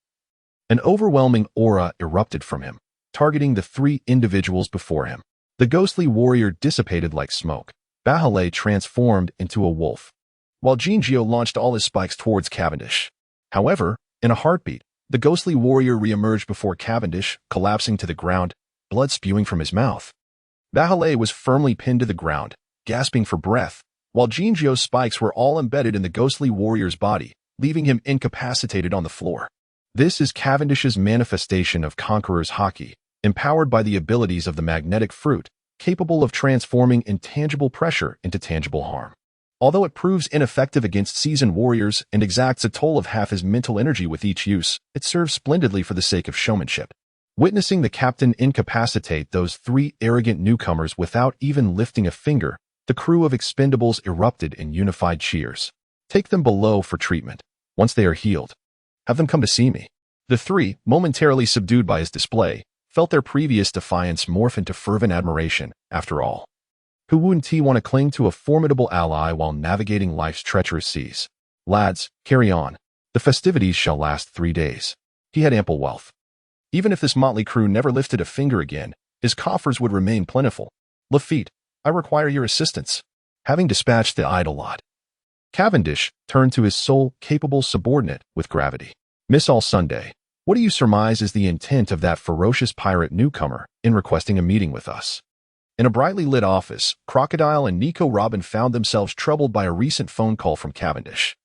an overwhelming aura erupted from him, targeting the 3 individuals before him. The ghostly warrior dissipated like smoke. Bahale transformed into a wolf, while Jinjiu launched all his spikes towards Cavendish. However, in a heartbeat, the ghostly warrior re-emerged before Cavendish, collapsing to the ground, blood spewing from his mouth. Bahale was firmly pinned to the ground, gasping for breath, while Jinjiu's spikes were all embedded in the ghostly warrior's body, leaving him incapacitated on the floor. This is Cavendish's manifestation of Conqueror's haki, empowered by the abilities of the magnetic fruit, capable of transforming intangible pressure into tangible harm. Although it proves ineffective against seasoned warriors and exacts a toll of half his mental energy with each use, it serves splendidly for the sake of showmanship. Witnessing the captain incapacitate those 3 arrogant newcomers without even lifting a finger, the crew of Expendables erupted in unified cheers. Take them below for treatment. Once they are healed, have them come to see me. The 3, momentarily subdued by his display, felt their previous defiance morph into fervent admiration. After all, who wouldn't he want to cling to a formidable ally while navigating life's treacherous seas? Lads, carry on. The festivities shall last 3 days. He had ample wealth. Even if this motley crew never lifted a finger again, his coffers would remain plentiful. Lafitte, I require your assistance. Having dispatched the idle lot, Cavendish turned to his sole capable subordinate with gravity. Miss All Sunday, what do you surmise is the intent of that ferocious pirate newcomer in requesting a meeting with us? In a brightly lit office, Crocodile and Nico Robin found themselves troubled by a recent phone call from Cavendish.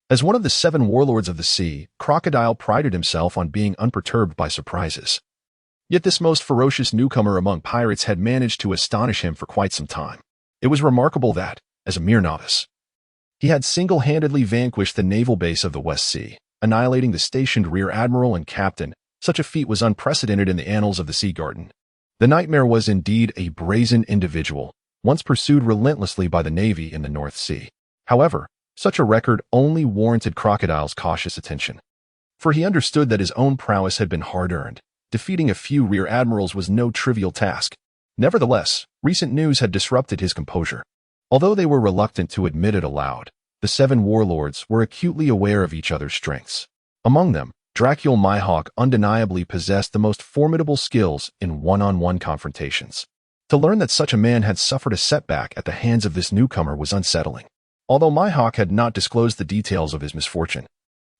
As one of the 7 warlords of the sea, Crocodile prided himself on being unperturbed by surprises. Yet this most ferocious newcomer among pirates had managed to astonish him for quite some time. It was remarkable that, as a mere novice, he had single-handedly vanquished the naval base of the West Sea, annihilating the stationed rear admiral and captain. Such a feat was unprecedented in the annals of the Sea Garden. The nightmare was indeed a brazen individual, once pursued relentlessly by the Navy in the North Sea. However, such a record only warranted Crocodile's cautious attention, for he understood that his own prowess had been hard-earned. Defeating a few rear admirals was no trivial task. Nevertheless, recent news had disrupted his composure. Although they were reluctant to admit it aloud, the 7 warlords were acutely aware of each other's strengths. Among them, Dracul Mihawk undeniably possessed the most formidable skills in one-on-one confrontations. To learn that such a man had suffered a setback at the hands of this newcomer was unsettling. Although Mihawk had not disclosed the details of his misfortune,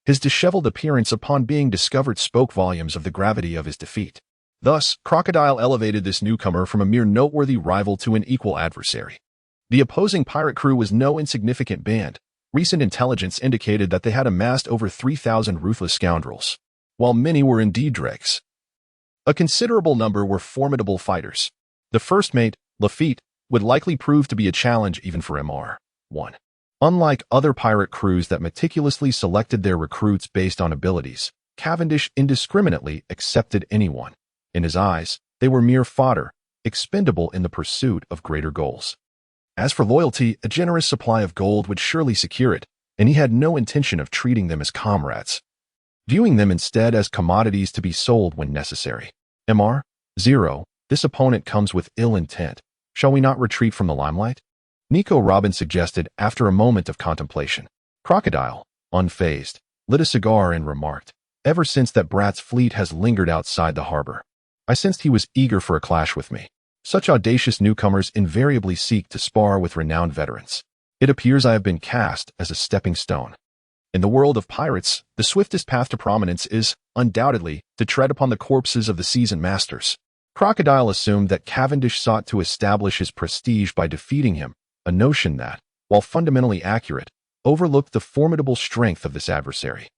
his disheveled appearance upon being discovered spoke volumes of the gravity of his defeat. Thus, Crocodile elevated this newcomer from a mere noteworthy rival to an equal adversary. The opposing pirate crew was no insignificant band. Recent intelligence indicated that they had amassed over 3,000 ruthless scoundrels, while many were indeed dregs. A considerable number were formidable fighters. The first mate, Lafitte, would likely prove to be a challenge even for MR1. Unlike other pirate crews that meticulously selected their recruits based on abilities, Cavendish indiscriminately accepted anyone. In his eyes, they were mere fodder, expendable in the pursuit of greater goals. As for loyalty, a generous supply of gold would surely secure it, and he had no intention of treating them as comrades, viewing them instead as commodities to be sold when necessary. MR0, this opponent comes with ill intent. Shall we not retreat from the limelight? Nico Robin suggested after a moment of contemplation. Crocodile, unfazed, lit a cigar and remarked, "Ever since that brat's fleet has lingered outside the harbor, I sensed he was eager for a clash with me. Such audacious newcomers invariably seek to spar with renowned veterans. It appears I have been cast as a stepping stone. In the world of pirates, the swiftest path to prominence is, undoubtedly, to tread upon the corpses of the seasoned masters." Crocodile assumed that Cavendish sought to establish his prestige by defeating him, a notion that, while fundamentally accurate, overlooked the formidable strength of this adversary,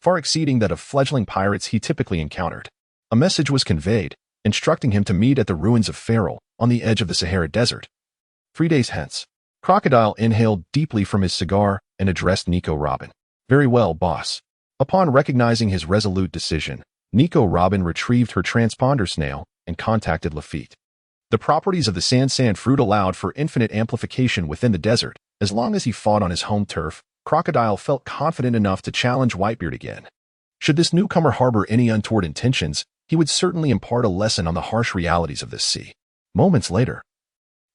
far exceeding that of fledgling pirates he typically encountered. A message was conveyed, instructing him to meet at the ruins of Ferrol, on the edge of the Sahara Desert. 3 days hence. Crocodile inhaled deeply from his cigar and addressed Nico Robin. "Very well, boss." Upon recognizing his resolute decision, Nico Robin retrieved her transponder snail and contacted Lafitte. The properties of the sand fruit allowed for infinite amplification within the desert. As long as he fought on his home turf, Crocodile felt confident enough to challenge Whitebeard again. Should this newcomer harbor any untoward intentions, he would certainly impart a lesson on the harsh realities of this sea. Moments later,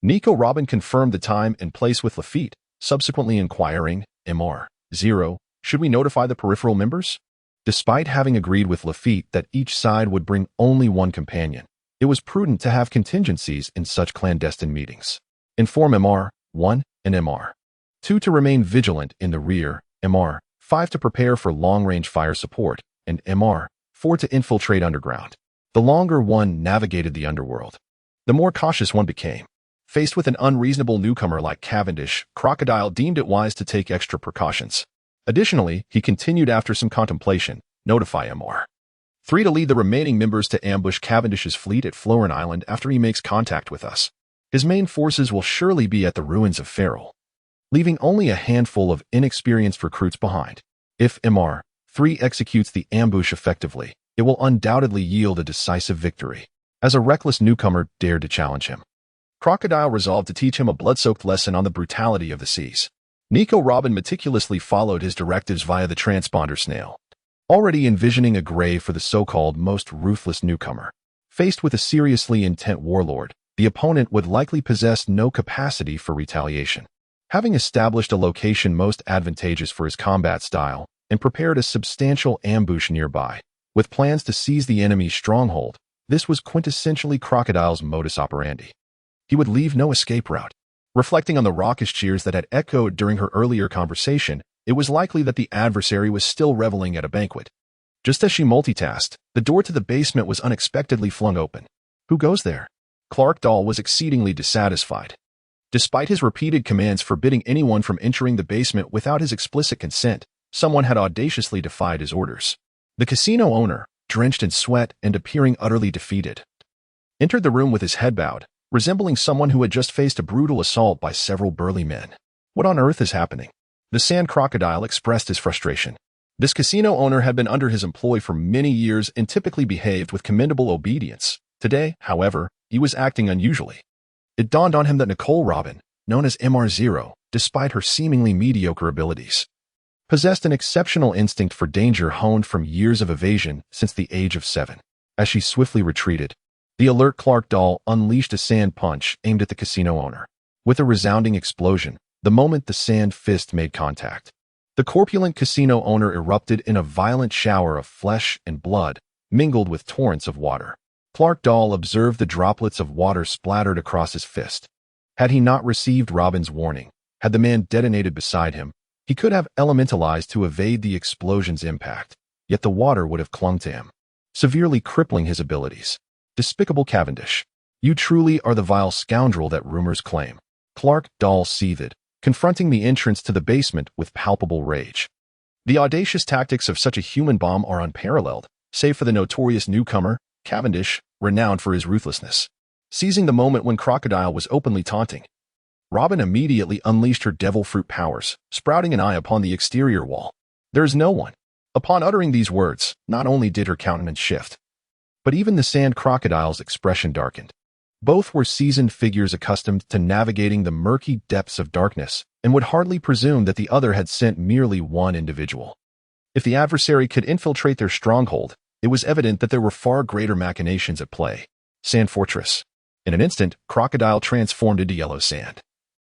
Nico Robin confirmed the time and place with Lafitte, subsequently inquiring, "MR0, should we notify the peripheral members?" Despite having agreed with Lafitte that each side would bring only one companion, it was prudent to have contingencies in such clandestine meetings. Inform MR1 and MR2 to remain vigilant in the rear, MR5 to prepare for long-range fire support, and MR4 to infiltrate underground. The longer one navigated the underworld, the more cautious one became. Faced with an unreasonable newcomer like Cavendish, Crocodile deemed it wise to take extra precautions. Additionally, he continued after some contemplation, "Notify MR3 to lead the remaining members to ambush Cavendish's fleet at Florin Island after he makes contact with us. His main forces will surely be at the ruins of Ferrol, leaving only a handful of inexperienced recruits behind. If MR3 executes the ambush effectively, it will undoubtedly yield a decisive victory." As a reckless newcomer dared to challenge him, Crocodile resolved to teach him a blood-soaked lesson on the brutality of the seas. Nico Robin meticulously followed his directives via the transponder snail, already envisioning a grave for the so-called most ruthless newcomer. Faced with a seriously intent warlord, the opponent would likely possess no capacity for retaliation. Having established a location most advantageous for his combat style and prepared a substantial ambush nearby, with plans to seize the enemy's stronghold, this was quintessentially Crocodile's modus operandi. He would leave no escape route. Reflecting on the raucous cheers that had echoed during her earlier conversation, it was likely that the adversary was still reveling at a banquet. Just as she multitasked, the door to the basement was unexpectedly flung open. "Who goes there?" Clark Dahl was exceedingly dissatisfied. Despite his repeated commands forbidding anyone from entering the basement without his explicit consent, someone had audaciously defied his orders. The casino owner, drenched in sweat and appearing utterly defeated, entered the room with his head bowed, resembling someone who had just faced a brutal assault by several burly men. "What on earth is happening?" The sand crocodile expressed his frustration. This casino owner had been under his employ for many years and typically behaved with commendable obedience. Today, however, he was acting unusually. It dawned on him that Nicole Robin, known as MR0, despite her seemingly mediocre abilities, possessed an exceptional instinct for danger honed from years of evasion since the age of 7. As she swiftly retreated, the alert Clark Dahl unleashed a sand punch aimed at the casino owner. With a resounding explosion, the moment the sand fist made contact, the corpulent casino owner erupted in a violent shower of flesh and blood, mingled with torrents of water. Clark Dahl observed the droplets of water splattered across his fist. Had he not received Robin's warning, had the man detonated beside him, he could have elementalized to evade the explosion's impact, yet the water would have clung to him, severely crippling his abilities. Despicable Cavendish. You truly are the vile scoundrel that rumors claim. Clark Dahl seethed, confronting the entrance to the basement with palpable rage. The audacious tactics of such a human bomb are unparalleled, save for the notorious newcomer, Cavendish, renowned for his ruthlessness. Seizing the moment when Crocodile was openly taunting, Robin immediately unleashed her devil fruit powers, sprouting an eye upon the exterior wall. "There is no one." Upon uttering these words, not only did her countenance shift, but even the sand crocodile's expression darkened. Both were seasoned figures accustomed to navigating the murky depths of darkness and would hardly presume that the other had sent merely one individual. If the adversary could infiltrate their stronghold, it was evident that there were far greater machinations at play. Sand Fortress. In an instant, Crocodile transformed into yellow sand,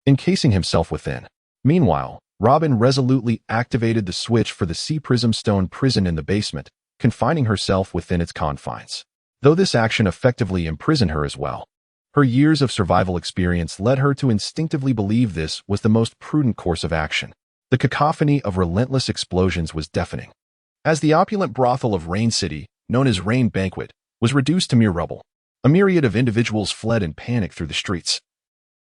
encasing himself within. Meanwhile, Robin resolutely activated the switch for the sea prism stone prison in the basement, confining herself within its confines. Though this action effectively imprisoned her as well, her years of survival experience led her to instinctively believe this was the most prudent course of action. The cacophony of relentless explosions was deafening. As the opulent brothel of Rain City, known as Rain Banquet, was reduced to mere rubble, a myriad of individuals fled in panic through the streets,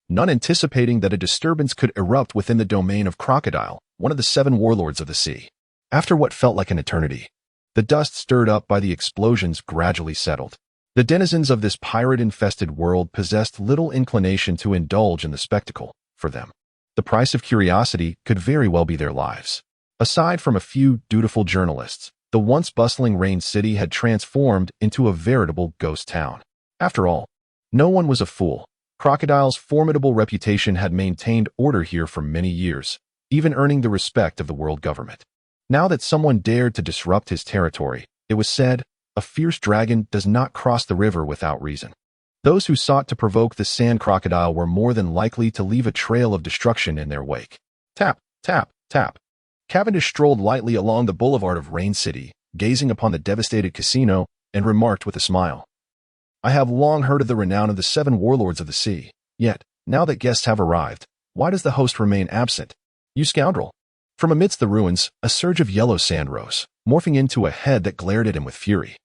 none anticipating that a disturbance could erupt within the domain of Crocodile, one of the 7 warlords of the sea. After what felt like an eternity, the dust stirred up by the explosions gradually settled. The denizens of this pirate-infested world possessed little inclination to indulge in the spectacle. For them, the price of curiosity could very well be their lives. Aside from a few dutiful journalists, the once bustling Rain City had transformed into a veritable ghost town. After all, no one was a fool. Crocodile's formidable reputation had maintained order here for many years, even earning the respect of the world government. Now that someone dared to disrupt his territory, it was said, a fierce dragon does not cross the river without reason. Those who sought to provoke the sand crocodile were more than likely to leave a trail of destruction in their wake. Tap, tap, tap. Cavendish strolled lightly along the boulevard of Rain City, gazing upon the devastated casino, and remarked with a smile, "I have long heard of the renown of the 7 warlords of the sea. Yet, now that guests have arrived, why does the host remain absent? You scoundrel!" From amidst the ruins, a surge of yellow sand rose, morphing into a head that glared at him with fury.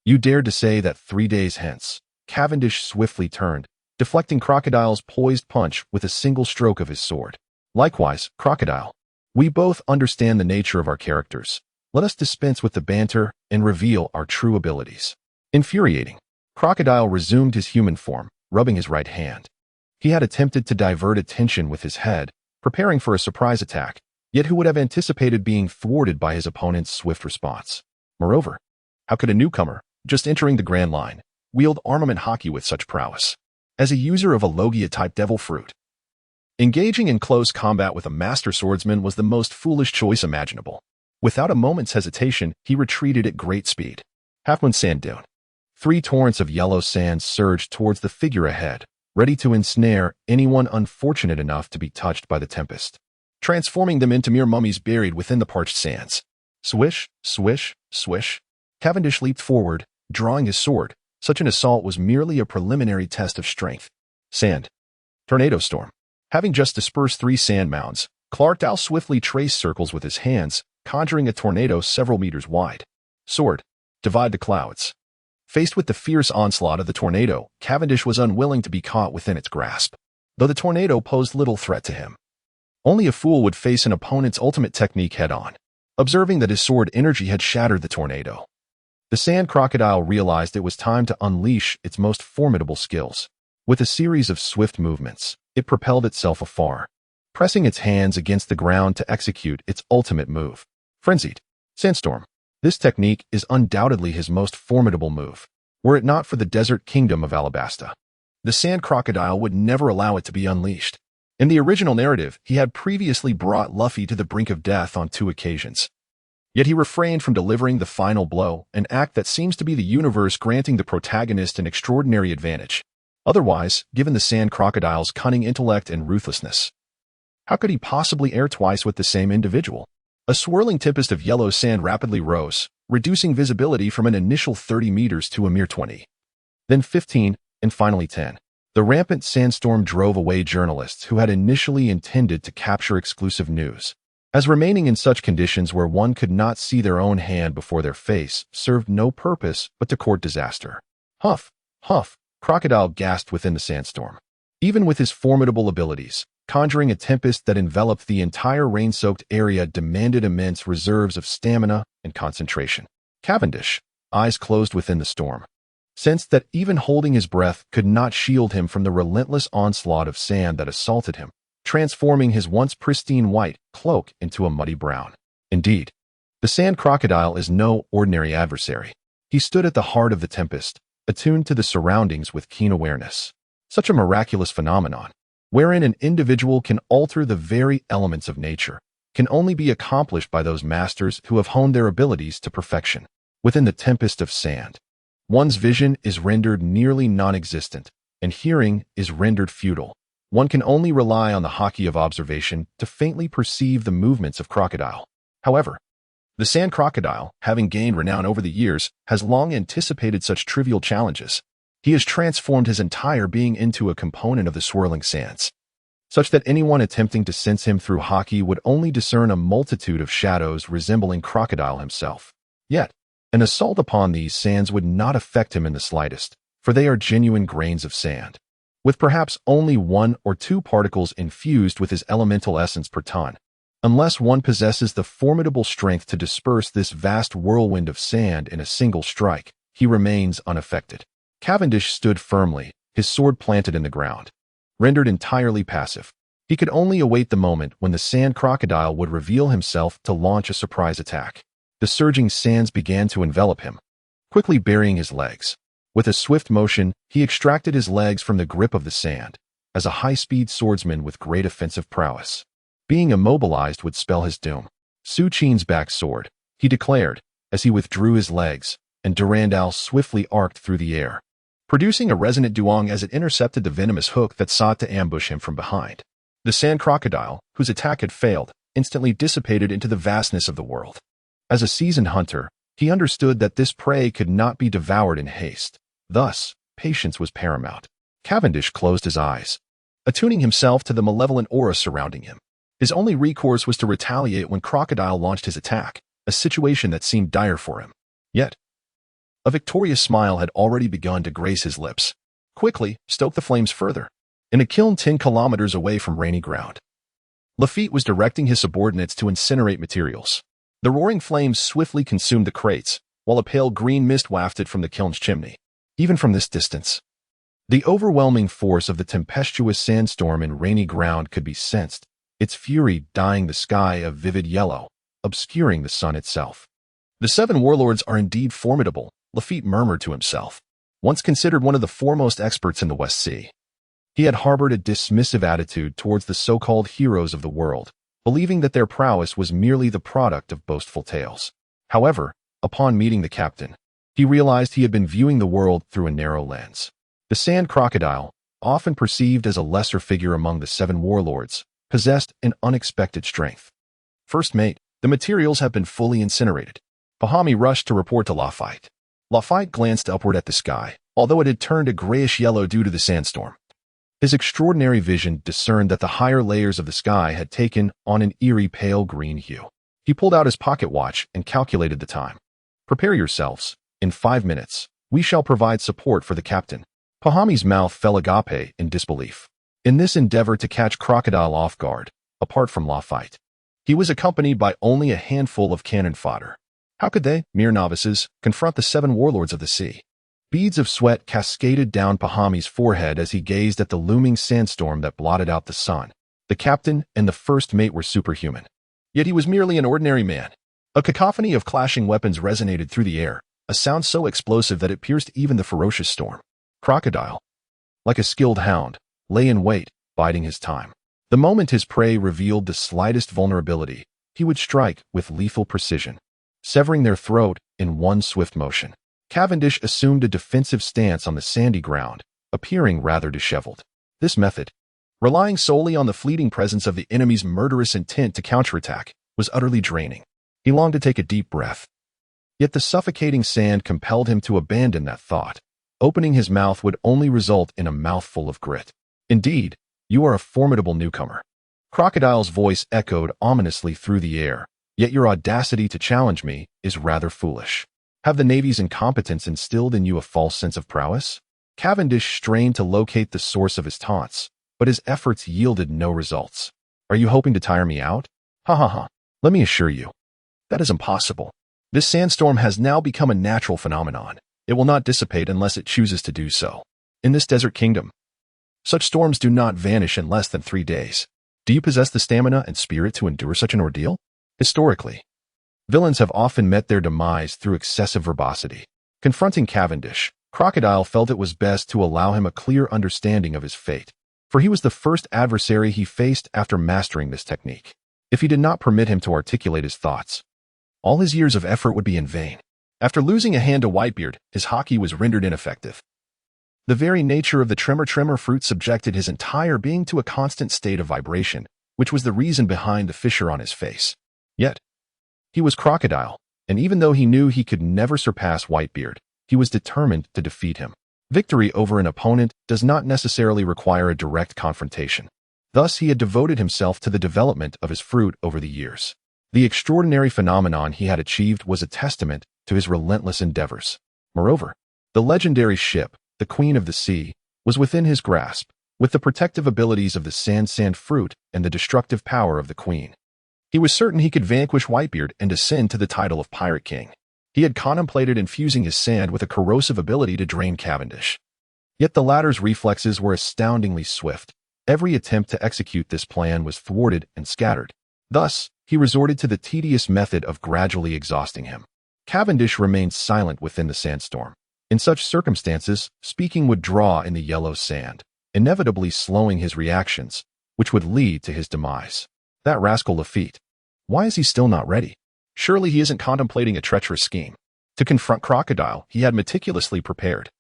"You dared to say that 3 days hence." Cavendish swiftly turned, deflecting Crocodile's poised punch with a single stroke of his sword. "Likewise, Crocodile. We both understand the nature of our characters. Let us dispense with the banter and reveal our true abilities." Infuriating, Crocodile resumed his human form, rubbing his right hand. He had attempted to divert attention with his head, preparing for a surprise attack, yet who would have anticipated being thwarted by his opponent's swift response? Moreover, how could a newcomer, just entering the Grand Line, wield armament hockey with such prowess? As a user of a Logia-type devil fruit, engaging in close combat with a master swordsman was the most foolish choice imaginable. Without a moment's hesitation, he retreated at great speed. Half Moon Sand Dune. 3 torrents of yellow sand surged towards the figure ahead, ready to ensnare anyone unfortunate enough to be touched by the tempest, transforming them into mere mummies buried within the parched sands. Swish, swish, swish. Cavendish leaped forward, drawing his sword. Such an assault was merely a preliminary test of strength. Sand. Tornado storm. Having just dispersed 3 sand mounds, Crocodile swiftly traced circles with his hands, conjuring a tornado several meters wide. Sword. Divide the clouds. Faced with the fierce onslaught of the tornado, Cavendish was unwilling to be caught within its grasp, though the tornado posed little threat to him. Only a fool would face an opponent's ultimate technique head-on. Observing that his sword energy had shattered the tornado, the sand crocodile realized it was time to unleash its most formidable skills. With a series of swift movements, it propelled itself afar, pressing its hands against the ground to execute its ultimate move. Frenzied Sandstorm. This technique is undoubtedly his most formidable move. Were it not for the desert kingdom of Alabasta, the sand crocodile would never allow it to be unleashed. In the original narrative, he had previously brought Luffy to the brink of death on 2 occasions. Yet he refrained from delivering the final blow, an act that seems to be the universe granting the protagonist an extraordinary advantage. Otherwise, given the sand crocodile's cunning intellect and ruthlessness, how could he possibly err twice with the same individual? A swirling tempest of yellow sand rapidly rose, reducing visibility from an initial 30 meters to a mere 20. Then 15, and finally 10. The rampant sandstorm drove away journalists who had initially intended to capture exclusive news, as remaining in such conditions where one could not see their own hand before their face served no purpose but to court disaster. Huff, huff, Crocodile gasped within the sandstorm. Even with his formidable abilities, conjuring a tempest that enveloped the entire rain-soaked area demanded immense reserves of stamina and concentration. Cavendish, eyes closed within the storm, sensed that even holding his breath could not shield him from the relentless onslaught of sand that assaulted him, transforming his once pristine white cloak into a muddy brown. Indeed, the sand crocodile is no ordinary adversary. He stood at the heart of the tempest, attuned to the surroundings with keen awareness. Such a miraculous phenomenon, wherein an individual can alter the very elements of nature, can only be accomplished by those masters who have honed their abilities to perfection. Within the tempest of sand, one's vision is rendered nearly non-existent, and hearing is rendered futile. One can only rely on the hockey of observation to faintly perceive the movements of crocodile. However, the sand crocodile, having gained renown over the years, has long anticipated such trivial challenges. He has transformed his entire being into a component of the swirling sands, such that anyone attempting to sense him through hockey would only discern a multitude of shadows resembling crocodile himself. Yet, an assault upon these sands would not affect him in the slightest, for they are genuine grains of sand, with perhaps only 1 or 2 particles infused with his elemental essence per ton. Unless one possesses the formidable strength to disperse this vast whirlwind of sand in a single strike, he remains unaffected. Cavendish stood firmly, his sword planted in the ground, rendered entirely passive. He could only await the moment when the sand crocodile would reveal himself to launch a surprise attack. The surging sands began to envelop him, quickly burying his legs. With a swift motion, he extracted his legs from the grip of the sand, as a high-speed swordsman with great offensive prowess. Being immobilized would spell his doom. Su Qin's back soared, he declared, as he withdrew his legs, and Durandal swiftly arced through the air, producing a resonant duong as it intercepted the venomous hook that sought to ambush him from behind. The sand crocodile, whose attack had failed, instantly dissipated into the vastness of the world. As a seasoned hunter, he understood that this prey could not be devoured in haste. Thus, patience was paramount. Cavendish closed his eyes, attuning himself to the malevolent aura surrounding him. His only recourse was to retaliate when Crocodile launched his attack, a situation that seemed dire for him. Yet, a victorious smile had already begun to grace his lips. Quickly, stoke the flames further. In a kiln 10 kilometers away from rainy ground, Lafitte was directing his subordinates to incinerate materials. The roaring flames swiftly consumed the crates, while a pale green mist wafted from the kiln's chimney. Even from this distance, the overwhelming force of the tempestuous sandstorm in rainy ground could be sensed, its fury dyeing the sky a vivid yellow, obscuring the sun itself. The 7 warlords are indeed formidable, Lafitte murmured to himself. Once considered one of the foremost experts in the West Sea, he had harbored a dismissive attitude towards the so-called heroes of the world, believing that their prowess was merely the product of boastful tales. However, upon meeting the captain, he realized he had been viewing the world through a narrow lens. The sand crocodile, often perceived as a lesser figure among the 7 warlords, possessed an unexpected strength. First mate, the materials have been fully incinerated. Pahami rushed to report to Lafitte. Lafitte glanced upward at the sky, although it had turned a grayish yellow due to the sandstorm. His extraordinary vision discerned that the higher layers of the sky had taken on an eerie pale green hue. He pulled out his pocket watch and calculated the time. Prepare yourselves. In 5 minutes, we shall provide support for the captain. Pahami's mouth fell agape in disbelief. In this endeavor to catch Crocodile off guard, apart from Lafitte, he was accompanied by only a handful of cannon fodder. How could they, mere novices, confront the 7 warlords of the sea? Beads of sweat cascaded down Pahami's forehead as he gazed at the looming sandstorm that blotted out the sun. The captain and the first mate were superhuman. Yet he was merely an ordinary man. A cacophony of clashing weapons resonated through the air, a sound so explosive that it pierced even the ferocious storm. Crocodile, like a skilled hound, lay in wait, biding his time. The moment his prey revealed the slightest vulnerability, he would strike with lethal precision, severing their throat in one swift motion. Cavendish assumed a defensive stance on the sandy ground, appearing rather disheveled. This method, relying solely on the fleeting presence of the enemy's murderous intent to counterattack, was utterly draining. He longed to take a deep breath. Yet the suffocating sand compelled him to abandon that thought. Opening his mouth would only result in a mouthful of grit. Indeed, you are a formidable newcomer. Crocodile's voice echoed ominously through the air, yet your audacity to challenge me is rather foolish. Have the Navy's incompetence instilled in you a false sense of prowess? Cavendish strained to locate the source of his taunts, but his efforts yielded no results. Are you hoping to tire me out? Ha ha ha. Let me assure you, that is impossible. This sandstorm has now become a natural phenomenon. It will not dissipate unless it chooses to do so. In this desert kingdom, such storms do not vanish in less than 3 days. Do you possess the stamina and spirit to endure such an ordeal? Historically, villains have often met their demise through excessive verbosity. Confronting Cavendish, Crocodile felt it was best to allow him a clear understanding of his fate, for he was the first adversary he faced after mastering this technique. If he did not permit him to articulate his thoughts, all his years of effort would be in vain. After losing a hand to Whitebeard, his hockey was rendered ineffective. The very nature of the tremor fruit subjected his entire being to a constant state of vibration, which was the reason behind the fissure on his face. Yet, he was Crocodile, and even though he knew he could never surpass Whitebeard, he was determined to defeat him. Victory over an opponent does not necessarily require a direct confrontation. Thus, he had devoted himself to the development of his fruit over the years. The extraordinary phenomenon he had achieved was a testament to his relentless endeavors. Moreover, the legendary ship, the Queen of the Sea, was within his grasp, with the protective abilities of the sand fruit and the destructive power of the Queen. He was certain he could vanquish Whitebeard and ascend to the title of Pirate King. He had contemplated infusing his sand with a corrosive ability to drain Cavendish. Yet the latter's reflexes were astoundingly swift. Every attempt to execute this plan was thwarted and scattered. Thus, he resorted to the tedious method of gradually exhausting him. Cavendish remained silent within the sandstorm. In such circumstances, speaking would draw in the yellow sand, inevitably slowing his reactions, which would lead to his demise. That rascal Lafitte. Why is he still not ready? Surely he isn't contemplating a treacherous scheme. To confront Crocodile, he had meticulously prepared.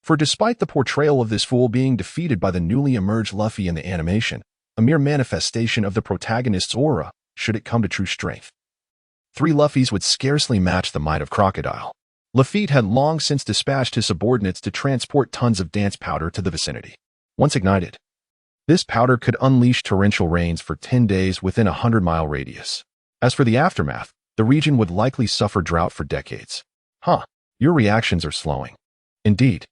For despite the portrayal of this fool being defeated by the newly emerged Luffy in the animation, a mere manifestation of the protagonist's aura, should it come to true strength, 3 Luffys would scarcely match the might of Crocodile. Lafitte had long since dispatched his subordinates to transport tons of dance powder to the vicinity. Once ignited, this powder could unleash torrential rains for 10 days within a 100-mile radius. As for the aftermath, the region would likely suffer drought for decades. Your reactions are slowing. Indeed.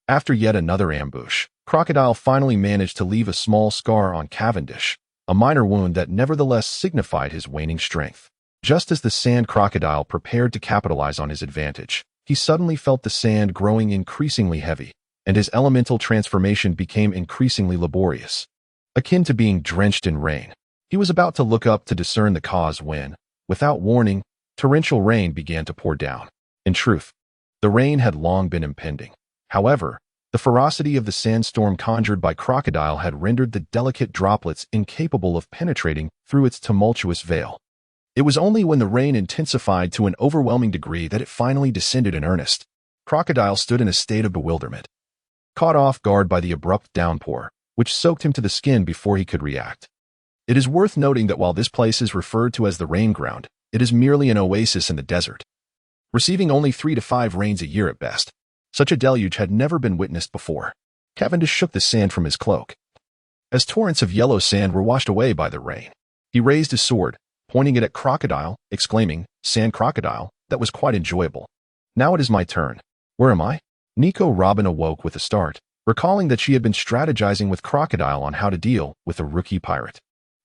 After yet another ambush, Crocodile finally managed to leave a small scar on Cavendish, a minor wound that nevertheless signified his waning strength. Just as the sand crocodile prepared to capitalize on his advantage, he suddenly felt the sand growing increasingly heavy, and his elemental transformation became increasingly laborious, akin to being drenched in rain. He was about to look up to discern the cause when, without warning, torrential rain began to pour down. In truth, the rain had long been impending. However, the ferocity of the sandstorm conjured by Crocodile had rendered the delicate droplets incapable of penetrating through its tumultuous veil. It was only when the rain intensified to an overwhelming degree that it finally descended in earnest. Crocodile stood in a state of bewilderment, caught off guard by the abrupt downpour, which soaked him to the skin before he could react. It is worth noting that while this place is referred to as the rain ground, it is merely an oasis in the desert, receiving only 3 to 5 rains a year at best. Such a deluge had never been witnessed before. Cavendish shook the sand from his cloak. As torrents of yellow sand were washed away by the rain, he raised his sword, pointing it at Crocodile, exclaiming, "Sand Crocodile, that was quite enjoyable. Now it is my turn. Where am I?" Nico Robin awoke with a start, recalling that she had been strategizing with Crocodile on how to deal with a rookie pirate,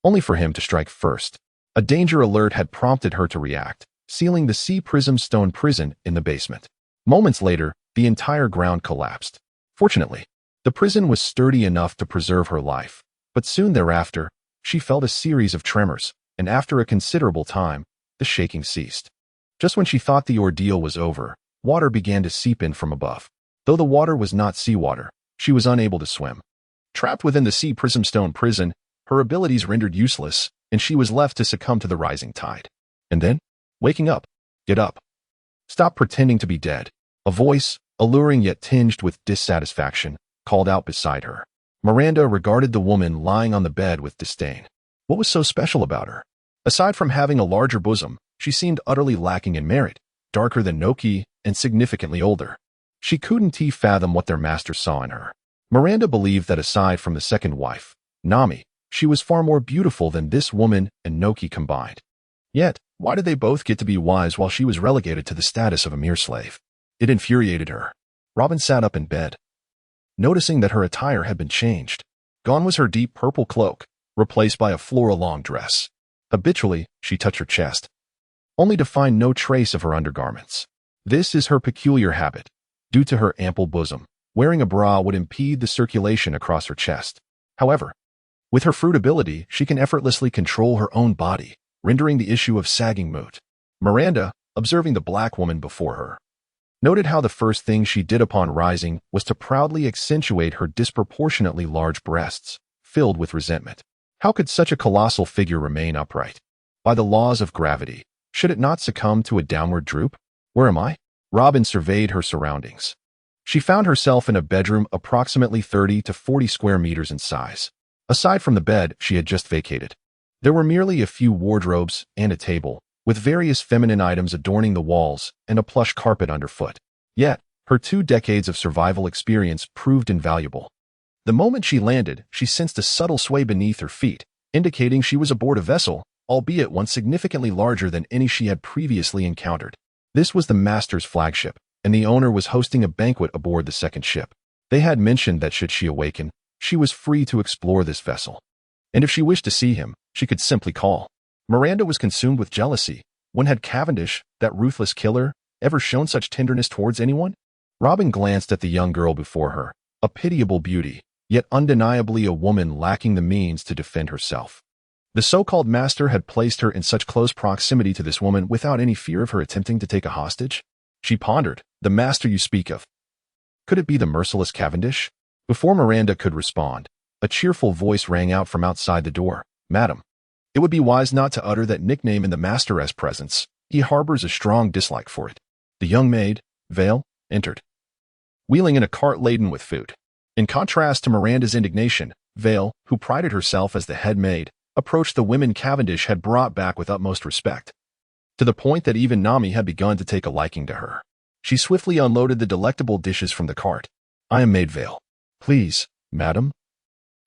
only for him to strike first. A danger alert had prompted her to react, sealing the Sea Prism stone prison in the basement. Moments later, the entire ground collapsed. Fortunately, the prison was sturdy enough to preserve her life, but soon thereafter, she felt a series of tremors, and after a considerable time, the shaking ceased. Just when she thought the ordeal was over, water began to seep in from above. Though the water was not seawater, she was unable to swim. Trapped within the Sea Prism stone prison, her abilities rendered useless, and she was left to succumb to the rising tide. And then, waking up, "Get up. Stop pretending to be dead." A voice, alluring yet tinged with dissatisfaction, called out beside her. Miranda regarded the woman lying on the bed with disdain. What was so special about her? Aside from having a larger bosom, she seemed utterly lacking in merit, darker than Noki, and significantly older. She couldn't fathom what their master saw in her. Miranda believed that aside from the second wife, Nami, she was far more beautiful than this woman and Noki combined. Yet, why did they both get to be wives while she was relegated to the status of a mere slave? It infuriated her. Robin sat up in bed, noticing that her attire had been changed. Gone was her deep purple cloak, replaced by a floral-long dress. Habitually, she touched her chest, only to find no trace of her undergarments. This is her peculiar habit. Due to her ample bosom, wearing a bra would impede the circulation across her chest. However, with her fruit ability, she can effortlessly control her own body, rendering the issue of sagging moot. Miranda, observing the black woman before her, noted how the first thing she did upon rising was to proudly accentuate her disproportionately large breasts, filled with resentment. How could such a colossal figure remain upright? By the laws of gravity, should it not succumb to a downward droop? Where am I? Robin surveyed her surroundings. She found herself in a bedroom approximately 30 to 40 square meters in size. Aside from the bed she had just vacated, there were merely a few wardrobes and a table, with various feminine items adorning the walls and a plush carpet underfoot. Yet, her 2 decades of survival experience proved invaluable. The moment she landed, she sensed a subtle sway beneath her feet, indicating she was aboard a vessel, albeit one significantly larger than any she had previously encountered. This was the Master's flagship, and the owner was hosting a banquet aboard the second ship. They had mentioned that should she awaken, she was free to explore this vessel. And if she wished to see him, she could simply call. Miranda was consumed with jealousy. When had Cavendish, that ruthless killer, ever shown such tenderness towards anyone? Robin glanced at the young girl before her, a pitiable beauty, yet undeniably a woman lacking the means to defend herself. The so-called master had placed her in such close proximity to this woman without any fear of her attempting to take a hostage? She pondered. The master you speak of. Could it be the merciless Cavendish? Before Miranda could respond, a cheerful voice rang out from outside the door. Madam, it would be wise not to utter that nickname in the master's presence. He harbors a strong dislike for it. The young maid, Vale, entered, wheeling in a cart laden with food. In contrast to Miranda's indignation, Vale, who prided herself as the head maid, approached the women Cavendish had brought back with utmost respect, to the point that even Nami had begun to take a liking to her. She swiftly unloaded the delectable dishes from the cart. I am Maid Vale. Please, madam,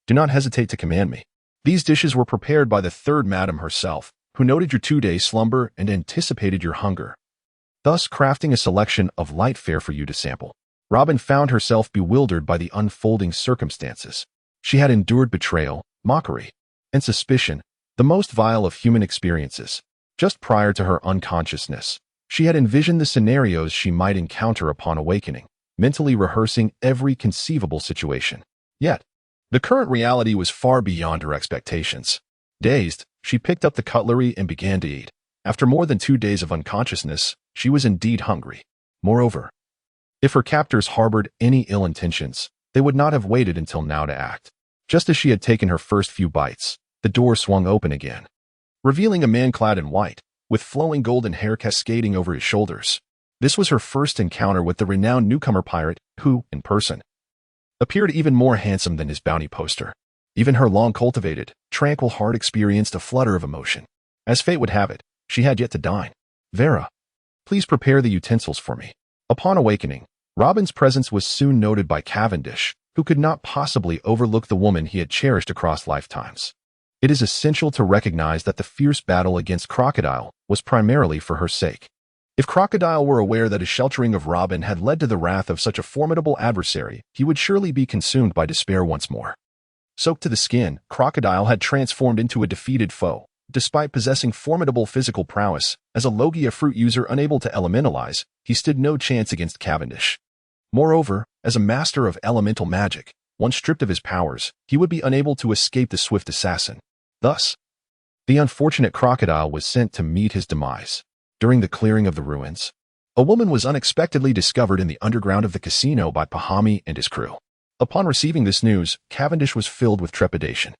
do not hesitate to command me. These dishes were prepared by the third madam herself, who noted your 2-day slumber and anticipated your hunger, thus crafting a selection of light fare for you to sample. Robin found herself bewildered by the unfolding circumstances. She had endured betrayal, mockery, and suspicion, the most vile of human experiences. Just prior to her unconsciousness, she had envisioned the scenarios she might encounter upon awakening, mentally rehearsing every conceivable situation. Yet, the current reality was far beyond her expectations. Dazed, she picked up the cutlery and began to eat. After more than 2 days of unconsciousness, she was indeed hungry. Moreover, if her captors harbored any ill intentions, they would not have waited until now to act. Just as she had taken her first few bites, the door swung open again, revealing a man clad in white, with flowing golden hair cascading over his shoulders. This was her first encounter with the renowned newcomer pirate, who, in person, appeared even more handsome than his bounty poster. Even her long-cultivated, tranquil heart experienced a flutter of emotion. As fate would have it, she had yet to dine. Vera, please prepare the utensils for me. Upon awakening, Robin's presence was soon noted by Cavendish, who could not possibly overlook the woman he had cherished across lifetimes. It is essential to recognize that the fierce battle against Crocodile was primarily for her sake. If Crocodile were aware that his sheltering of Robin had led to the wrath of such a formidable adversary, he would surely be consumed by despair once more. Soaked to the skin, Crocodile had transformed into a defeated foe. Despite possessing formidable physical prowess, as a Logia fruit user unable to elementalize, he stood no chance against Cavendish. Moreover, as a master of elemental magic, once stripped of his powers, he would be unable to escape the swift assassin. Thus, the unfortunate Crocodile was sent to meet his demise. During the clearing of the ruins, a woman was unexpectedly discovered in the underground of the casino by Pahami and his crew. Upon receiving this news, Cavendish was filled with trepidation.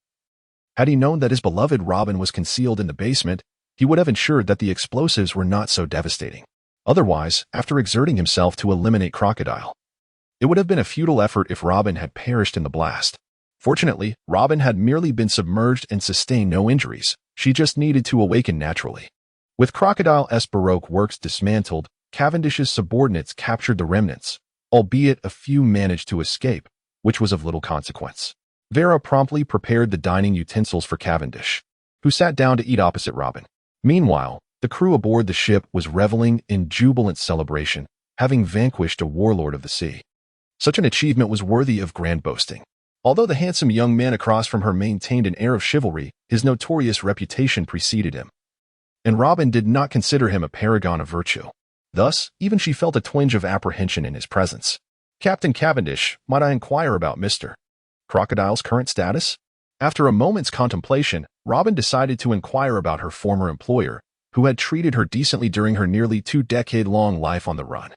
Had he known that his beloved Robin was concealed in the basement, he would have ensured that the explosives were not so devastating. Otherwise, after exerting himself to eliminate Crocodile, it would have been a futile effort if Robin had perished in the blast. Fortunately, Robin had merely been submerged and sustained no injuries. She just needed to awaken naturally. With Crocodile's Baroque works dismantled, Cavendish's subordinates captured the remnants, albeit a few managed to escape, which was of little consequence. Vera promptly prepared the dining utensils for Cavendish, who sat down to eat opposite Robin. Meanwhile, the crew aboard the ship was reveling in jubilant celebration, having vanquished a warlord of the sea. Such an achievement was worthy of grand boasting. Although the handsome young man across from her maintained an air of chivalry, his notorious reputation preceded him, and Robin did not consider him a paragon of virtue. Thus, even she felt a twinge of apprehension in his presence. Captain Cavendish, might I inquire about Mr. Crocodile's current status? After a moment's contemplation, Robin decided to inquire about her former employer, who had treated her decently during her nearly 2-decade-long life on the run.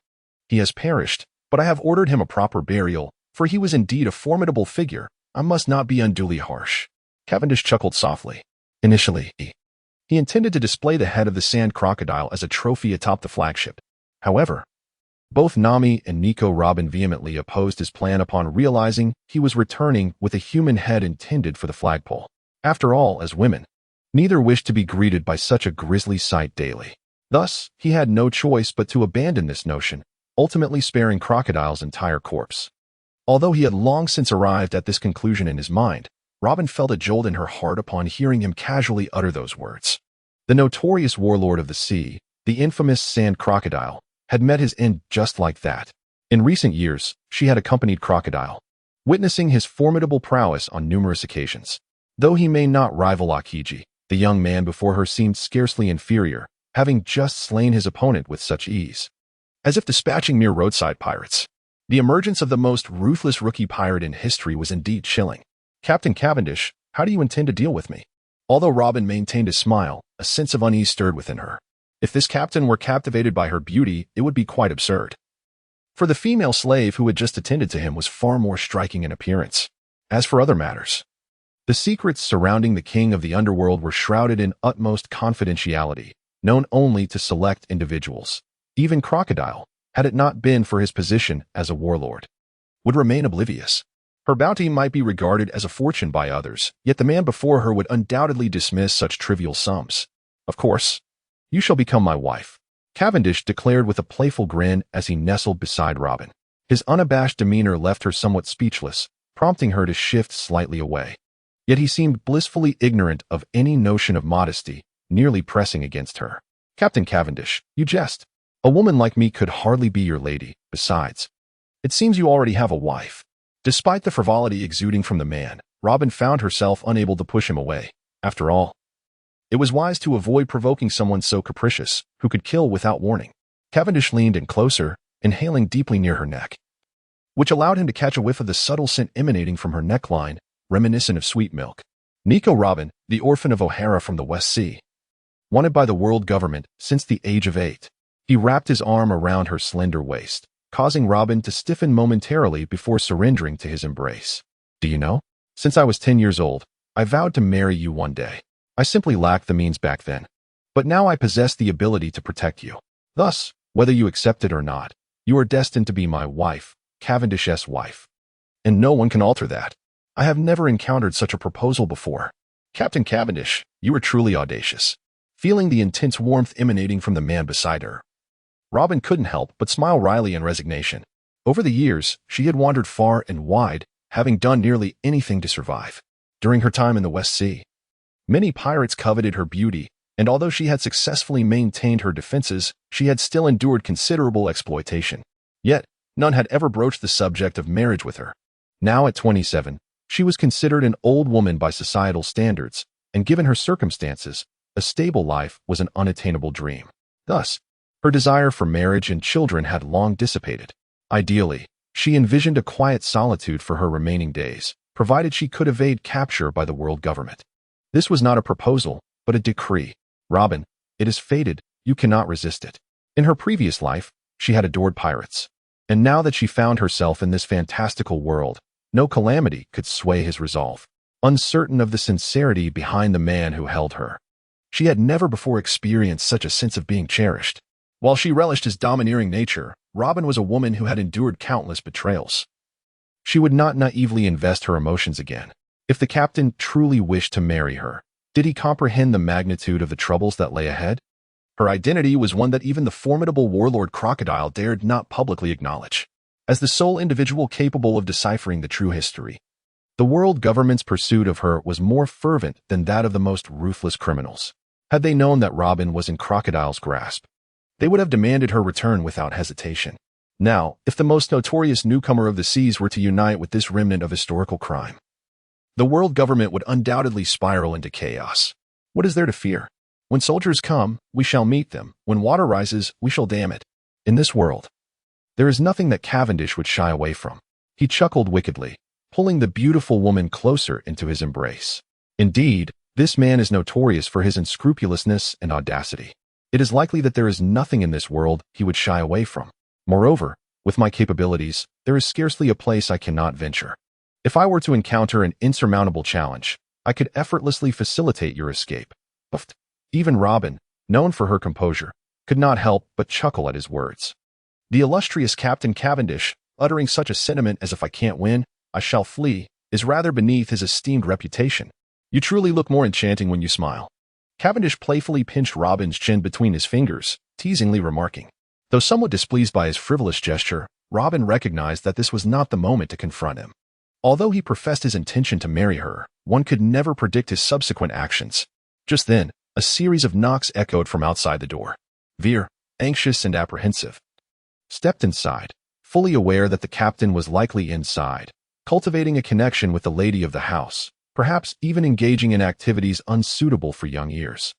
He has perished, but I have ordered him a proper burial, for he was indeed a formidable figure. I must not be unduly harsh. Cavendish chuckled softly. Initially, he intended to display the head of the sand crocodile as a trophy atop the flagship. However, Both Nami and Nico Robin vehemently opposed his plan upon realizing he was returning with a human head intended for the flagpole. After all, as women, neither wished to be greeted by such a grisly sight daily. Thus, he had no choice but to abandon this notion, ultimately sparing Crocodile's entire corpse. Although he had long since arrived at this conclusion in his mind, Robin felt a jolt in her heart upon hearing him casually utter those words. The notorious warlord of the sea, the infamous sand crocodile, had met his end just like that. In recent years, she had accompanied Crocodile, witnessing his formidable prowess on numerous occasions. Though he may not rival Akiji, the young man before her seemed scarcely inferior, having just slain his opponent with such ease, as if dispatching mere roadside pirates. The emergence of the most ruthless rookie pirate in history was indeed chilling. "Captain Cavendish, how do you intend to deal with me?" Although Robin maintained a smile, a sense of unease stirred within her. If this captain were captivated by her beauty, it would be quite absurd. For the female slave who had just attended to him was far more striking in appearance. As for other matters, the secrets surrounding the king of the underworld were shrouded in utmost confidentiality, known only to select individuals. Even Crocodile, had it not been for his position as a warlord, would remain oblivious. Her bounty might be regarded as a fortune by others, yet the man before her would undoubtedly dismiss such trivial sums. "Of course, you shall become my wife," Cavendish declared with a playful grin as he nestled beside Robin. His unabashed demeanor left her somewhat speechless, prompting her to shift slightly away. Yet he seemed blissfully ignorant of any notion of modesty, nearly pressing against her. "Captain Cavendish, you jest. A woman like me could hardly be your lady. Besides, it seems you already have a wife." Despite the frivolity exuding from the man, Robin found herself unable to push him away. After all, it was wise to avoid provoking someone so capricious, who could kill without warning. Cavendish leaned in closer, inhaling deeply near her neck, which allowed him to catch a whiff of the subtle scent emanating from her neckline, reminiscent of sweet milk. Nico Robin, the orphan of O'Hara from the West Sea, wanted by the world government since the age of 8. He wrapped his arm around her slender waist, causing Robin to stiffen momentarily before surrendering to his embrace. "Do you know? Since I was 10 years old, I vowed to marry you one day. I simply lacked the means back then. But now I possess the ability to protect you. Thus, whether you accept it or not, you are destined to be my wife, Cavendish's wife. And no one can alter that. I have never encountered such a proposal before. Captain Cavendish, you are truly audacious." Feeling the intense warmth emanating from the man beside her, Robin couldn't help but smile wryly in resignation. Over the years, she had wandered far and wide, having done nearly anything to survive. During her time in the West Sea, many pirates coveted her beauty, and although she had successfully maintained her defenses, she had still endured considerable exploitation. Yet, none had ever broached the subject of marriage with her. Now at 27, she was considered an old woman by societal standards, and given her circumstances, a stable life was an unattainable dream. Thus, her desire for marriage and children had long dissipated. Ideally, she envisioned a quiet solitude for her remaining days, provided she could evade capture by the world government. This was not a proposal, but a decree. "Robin, it is fated, you cannot resist it." In her previous life, she had adored pirates. And now that she found herself in this fantastical world, no calamity could sway his resolve. Uncertain of the sincerity behind the man who held her, she had never before experienced such a sense of being cherished. While she relished his domineering nature, Robin was a woman who had endured countless betrayals. She would not naively invest her emotions again. If the captain truly wished to marry her, did he comprehend the magnitude of the troubles that lay ahead? Her identity was one that even the formidable warlord Crocodile dared not publicly acknowledge. As the sole individual capable of deciphering the true history, the world government's pursuit of her was more fervent than that of the most ruthless criminals. Had they known that Robin was in Crocodile's grasp, they would have demanded her return without hesitation. Now, if the most notorious newcomer of the seas were to unite with this remnant of historical crime, the world government would undoubtedly spiral into chaos. What is there to fear? When soldiers come, we shall meet them. When water rises, we shall dam it. In this world, there is nothing that Cavendish would shy away from. He chuckled wickedly, pulling the beautiful woman closer into his embrace. Indeed, this man is notorious for his unscrupulousness and audacity. It is likely that there is nothing in this world he would shy away from. Moreover, with my capabilities, there is scarcely a place I cannot venture. If I were to encounter an insurmountable challenge, I could effortlessly facilitate your escape. Even Robin, known for her composure, could not help but chuckle at his words. The illustrious Captain Cavendish, uttering such a sentiment as if I can't win, I shall flee, is rather beneath his esteemed reputation. You truly look more enchanting when you smile. Cavendish playfully pinched Robin's chin between his fingers, teasingly remarking. Though somewhat displeased by his frivolous gesture, Robin recognized that this was not the moment to confront him. Although he professed his intention to marry her, one could never predict his subsequent actions. Just then, a series of knocks echoed from outside the door. Veer, anxious and apprehensive, stepped inside, fully aware that the captain was likely inside, cultivating a connection with the lady of the house, perhaps even engaging in activities unsuitable for young ears.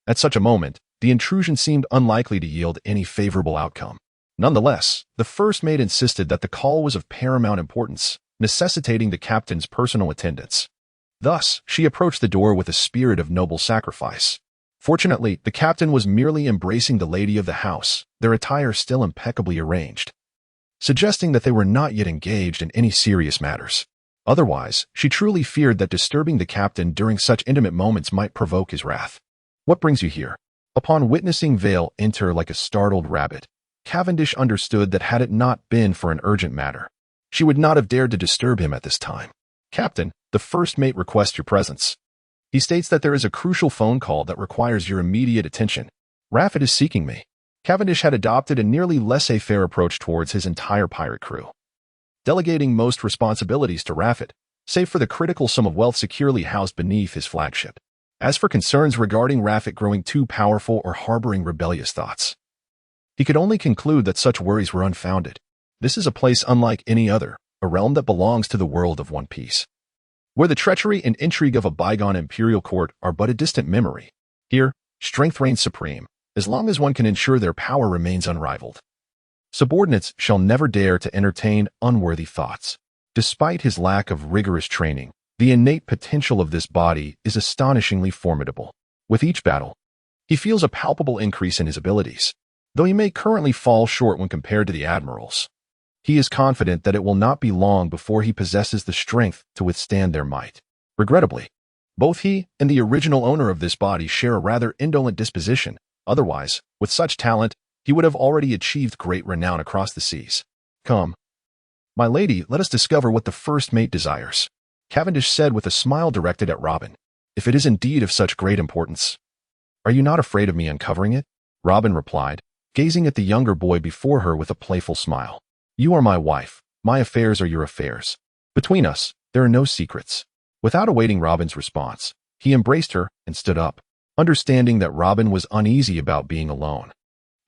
At such a moment, the intrusion seemed unlikely to yield any favorable outcome. Nonetheless, the first mate insisted that the call was of paramount importance, necessitating the captain's personal attendance. Thus, she approached the door with a spirit of noble sacrifice. Fortunately, the captain was merely embracing the lady of the house, their attire still impeccably arranged, suggesting that they were not yet engaged in any serious matters. Otherwise, she truly feared that disturbing the captain during such intimate moments might provoke his wrath. What brings you here? Upon witnessing Vale enter like a startled rabbit, Cavendish understood that had it not been for an urgent matter, she would not have dared to disturb him at this time. Captain, the first mate requests your presence. He states that there is a crucial phone call that requires your immediate attention. Raffet is seeking me. Cavendish had adopted a nearly laissez-faire approach towards his entire pirate crew, delegating most responsibilities to Raffet, save for the critical sum of wealth securely housed beneath his flagship. As for concerns regarding Raffet growing too powerful or harboring rebellious thoughts, he could only conclude that such worries were unfounded. This is a place unlike any other, a realm that belongs to the world of One Piece, where the treachery and intrigue of a bygone imperial court are but a distant memory. Here, strength reigns supreme, as long as one can ensure their power remains unrivaled. Subordinates shall never dare to entertain unworthy thoughts. Despite his lack of rigorous training, the innate potential of this body is astonishingly formidable. With each battle, he feels a palpable increase in his abilities. Though he may currently fall short when compared to the admirals, he is confident that it will not be long before he possesses the strength to withstand their might. Regrettably, both he and the original owner of this body share a rather indolent disposition. Otherwise, with such talent, he would have already achieved great renown across the seas. Come, my lady, let us discover what the first mate desires, Cavendish said with a smile directed at Robin. If it is indeed of such great importance, are you not afraid of me uncovering it? Robin replied, gazing at the younger boy before her with a playful smile. You are my wife, my affairs are your affairs. Between us, there are no secrets. Without awaiting Robin's response, he embraced her and stood up, understanding that Robin was uneasy about being alone.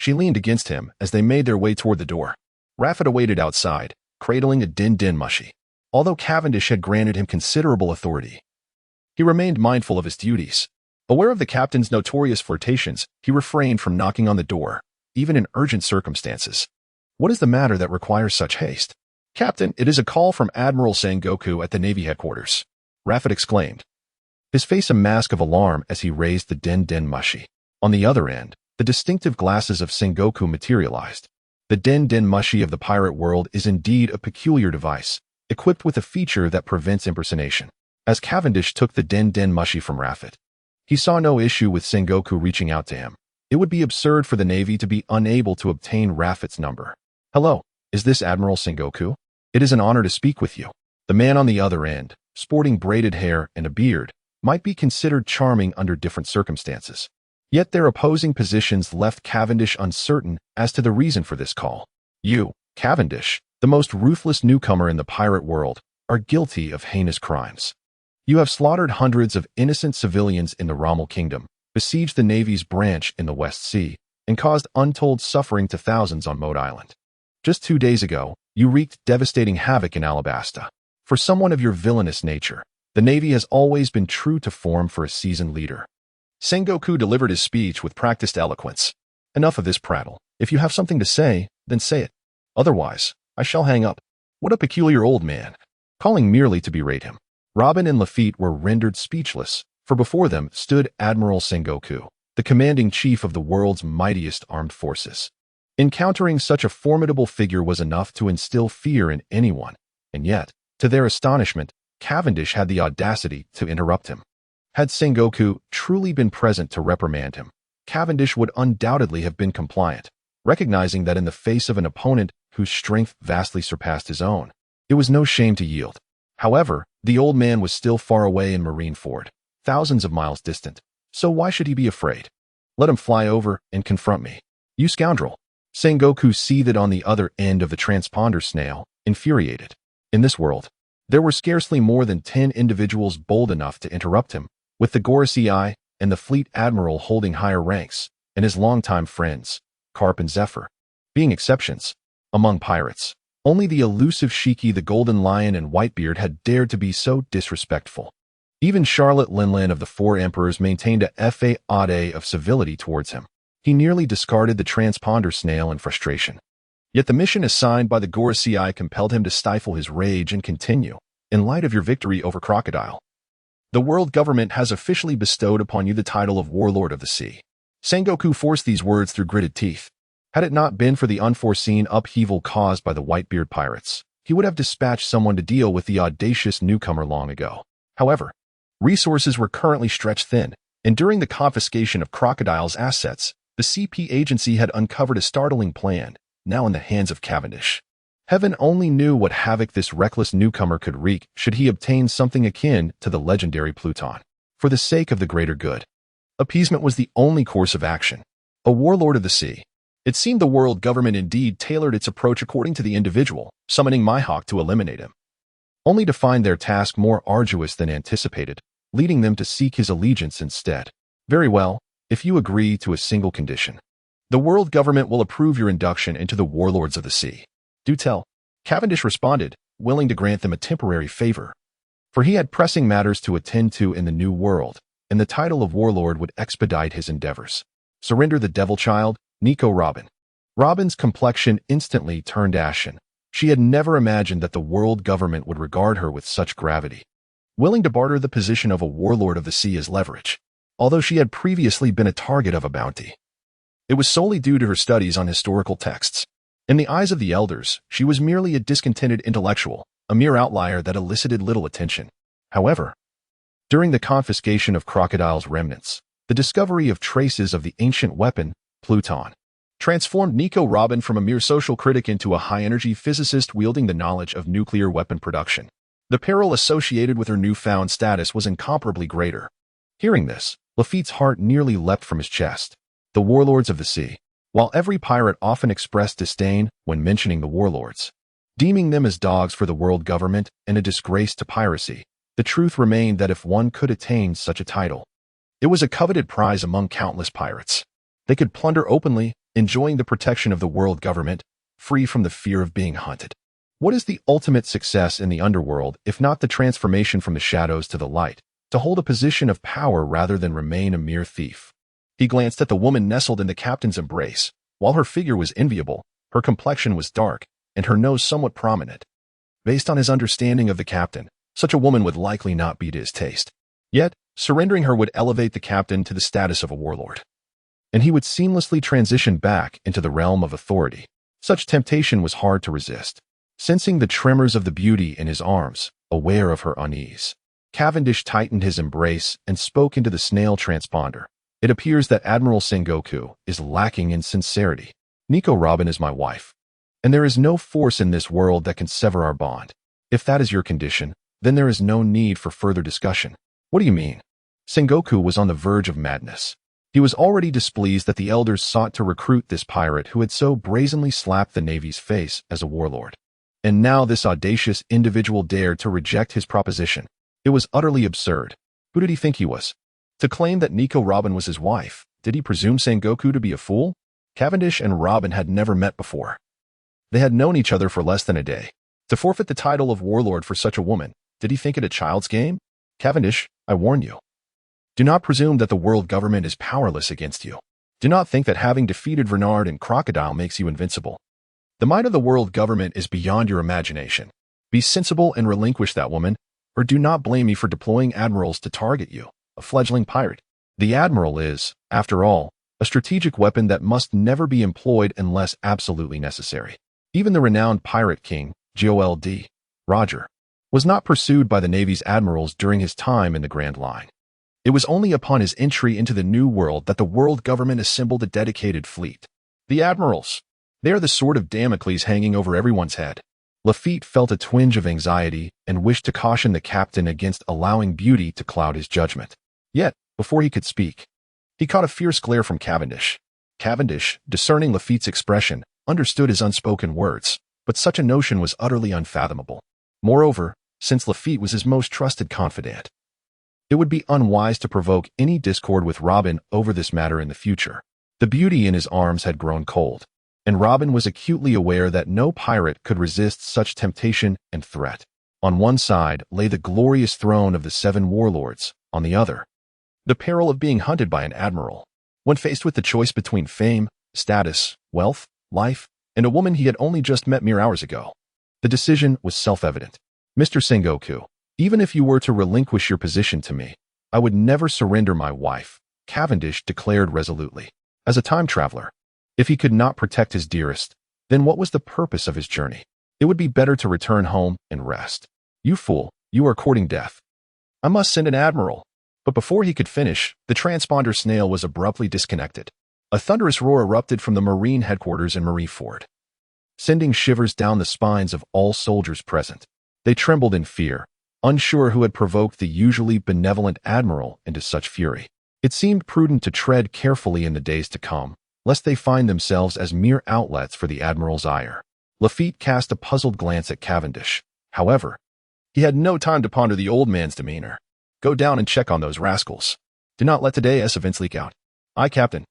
She leaned against him as they made their way toward the door. Raffet awaited outside, cradling a din-din mushy. Although Cavendish had granted him considerable authority, he remained mindful of his duties. Aware of the captain's notorious flirtations, he refrained from knocking on the door, even in urgent circumstances. What is the matter that requires such haste? Captain, it is a call from Admiral Sengoku at the Navy headquarters, Raffet exclaimed, his face a mask of alarm as he raised the din-din mushy. On the other end, the distinctive glasses of Sengoku materialized. The din-din mushy of the pirate world is indeed a peculiar device, equipped with a feature that prevents impersonation. As Cavendish took the din-din mushy from Raffet, he saw no issue with Sengoku reaching out to him. It would be absurd for the Navy to be unable to obtain Raffet's number. Hello, is this Admiral Sengoku? It is an honor to speak with you. The man on the other end, sporting braided hair and a beard, might be considered charming under different circumstances. Yet their opposing positions left Cavendish uncertain as to the reason for this call. You, Cavendish, the most ruthless newcomer in the pirate world, are guilty of heinous crimes. You have slaughtered hundreds of innocent civilians in the Rommel Kingdom, besieged the Navy's branch in the West Sea, and caused untold suffering to thousands on Moat Island. Just 2 days ago, you wreaked devastating havoc in Alabasta. For someone of your villainous nature, the Navy has always been true to form for a seasoned leader. Sengoku delivered his speech with practiced eloquence. Enough of this prattle. If you have something to say, then say it. Otherwise, I shall hang up. What a peculiar old man. Calling merely to berate him. Robin and Lafitte were rendered speechless, for before them stood Admiral Sengoku, the commanding chief of the world's mightiest armed forces. Encountering such a formidable figure was enough to instill fear in anyone, and yet, to their astonishment, Cavendish had the audacity to interrupt him. Had Sengoku truly been present to reprimand him, Cavendish would undoubtedly have been compliant. recognizing that in the face of an opponent whose strength vastly surpassed his own, it was no shame to yield. However, the old man was still far away in Marineford, thousands of miles distant, so why should he be afraid? Let him fly over and confront me. You scoundrel! Sengoku seethed on the other end of the transponder snail, infuriated. In this world, there were scarcely more than 10 individuals bold enough to interrupt him, with the Gorosei and the fleet admiral holding higher ranks, and his longtime friends, Carp and Zephyr, being exceptions. Among pirates, only the elusive Shiki the Golden Lion and Whitebeard had dared to be so disrespectful. Even Charlotte Linlin of the Four Emperors maintained a facade of civility towards him. He nearly discarded the transponder snail in frustration. Yet the mission assigned by the Gorosei compelled him to stifle his rage and continue. In light of your victory over Crocodile, the world government has officially bestowed upon you the title of Warlord of the Sea. Sengoku forced these words through gritted teeth. Had it not been for the unforeseen upheaval caused by the Whitebeard pirates, he would have dispatched someone to deal with the audacious newcomer long ago. However, resources were currently stretched thin, and during the confiscation of Crocodile's assets, the CP agency had uncovered a startling plan, now in the hands of Cavendish. Heaven only knew what havoc this reckless newcomer could wreak should he obtain something akin to the legendary Pluton. For the sake of the greater good, appeasement was the only course of action. A warlord of the sea. It seemed the world government indeed tailored its approach according to the individual, summoning Mihawk to eliminate him, only to find their task more arduous than anticipated, leading them to seek his allegiance instead. Very well, if you agree to a single condition. The world government will approve your induction into the warlords of the sea. Do tell. Cavendish responded, willing to grant them a temporary favor. For he had pressing matters to attend to in the new world, and the title of warlord would expedite his endeavors. Surrender the devil child, Nico Robin. Robin's complexion instantly turned ashen. She had never imagined that the world government would regard her with such gravity, willing to barter the position of a warlord of the sea as leverage, although she had previously been a target of a bounty. It was solely due to her studies on historical texts. In the eyes of the elders, she was merely a discontented intellectual, a mere outlier that elicited little attention. However, during the confiscation of Crocodile's remnants, the discovery of traces of the ancient weapon, Pluton, transformed Nico Robin from a mere social critic into a high-energy physicist wielding the knowledge of nuclear weapon production. The peril associated with her newfound status was incomparably greater. Hearing this, Lafitte's heart nearly leapt from his chest. The warlords of the sea. While every pirate often expressed disdain when mentioning the warlords, deeming them as dogs for the world government and a disgrace to piracy, the truth remained that if one could attain such a title, it was a coveted prize among countless pirates. They could plunder openly, enjoying the protection of the world government, free from the fear of being hunted. What is the ultimate success in the underworld if not the transformation from the shadows to the light, to hold a position of power rather than remain a mere thief? He glanced at the woman nestled in the captain's embrace. While her figure was enviable, her complexion was dark, and her nose somewhat prominent. Based on his understanding of the captain, such a woman would likely not be to his taste. Yet, surrendering her would elevate the captain to the status of a warlord, and he would seamlessly transition back into the realm of authority. Such temptation was hard to resist. Sensing the tremors of the beauty in his arms, aware of her unease, Cavendish tightened his embrace and spoke into the snail transponder. It appears that Admiral Sengoku is lacking in sincerity. Nico Robin is my wife, and there is no force in this world that can sever our bond. If that is your condition, then there is no need for further discussion. What do you mean? Sengoku was on the verge of madness. He was already displeased that the elders sought to recruit this pirate who had so brazenly slapped the Navy's face as a warlord. And now this audacious individual dared to reject his proposition. It was utterly absurd. Who did he think he was? To claim that Nico Robin was his wife, did he presume Sengoku to be a fool? Cavendish and Robin had never met before. They had known each other for less than a day. To forfeit the title of warlord for such a woman, did he think it a child's game? Cavendish, I warn you. Do not presume that the world government is powerless against you. Do not think that having defeated Vernard and Crocodile makes you invincible. The might of the world government is beyond your imagination. Be sensible and relinquish that woman, or do not blame me for deploying admirals to target you, a fledgling pirate. The admiral is, after all, a strategic weapon that must never be employed unless absolutely necessary. Even the renowned pirate king, Joel D. Roger, was not pursued by the Navy's admirals during his time in the Grand Line. It was only upon his entry into the New World that the world government assembled a dedicated fleet. The admirals. They are the sword of Damocles hanging over everyone's head. Lafitte felt a twinge of anxiety and wished to caution the captain against allowing beauty to cloud his judgment. Yet, before he could speak, he caught a fierce glare from Cavendish. Cavendish, discerning Lafitte's expression, understood his unspoken words, but such a notion was utterly unfathomable. Moreover, since Lafitte was his most trusted confidant, it would be unwise to provoke any discord with Robin over this matter in the future. The beauty in his arms had grown cold, and Robin was acutely aware that no pirate could resist such temptation and threat. On one side lay the glorious throne of the 7 warlords, on the other, the peril of being hunted by an admiral. When faced with the choice between fame, status, wealth, life, and a woman he had only just met mere hours ago, the decision was self-evident. Mr. Sengoku, even if you were to relinquish your position to me, I would never surrender my wife, Cavendish declared resolutely. As a time traveler, if he could not protect his dearest, then what was the purpose of his journey? It would be better to return home and rest. You fool, you are courting death. I must send an admiral. But before he could finish, the transponder snail was abruptly disconnected. A thunderous roar erupted from the Marine headquarters in Marineford, sending shivers down the spines of all soldiers present. They trembled in fear, unsure who had provoked the usually benevolent admiral into such fury. It seemed prudent to tread carefully in the days to come, lest they find themselves as mere outlets for the admiral's ire. Lafitte cast a puzzled glance at Cavendish. However, he had no time to ponder the old man's demeanor. Go down and check on those rascals. Do not let today's events leak out. Aye, Captain.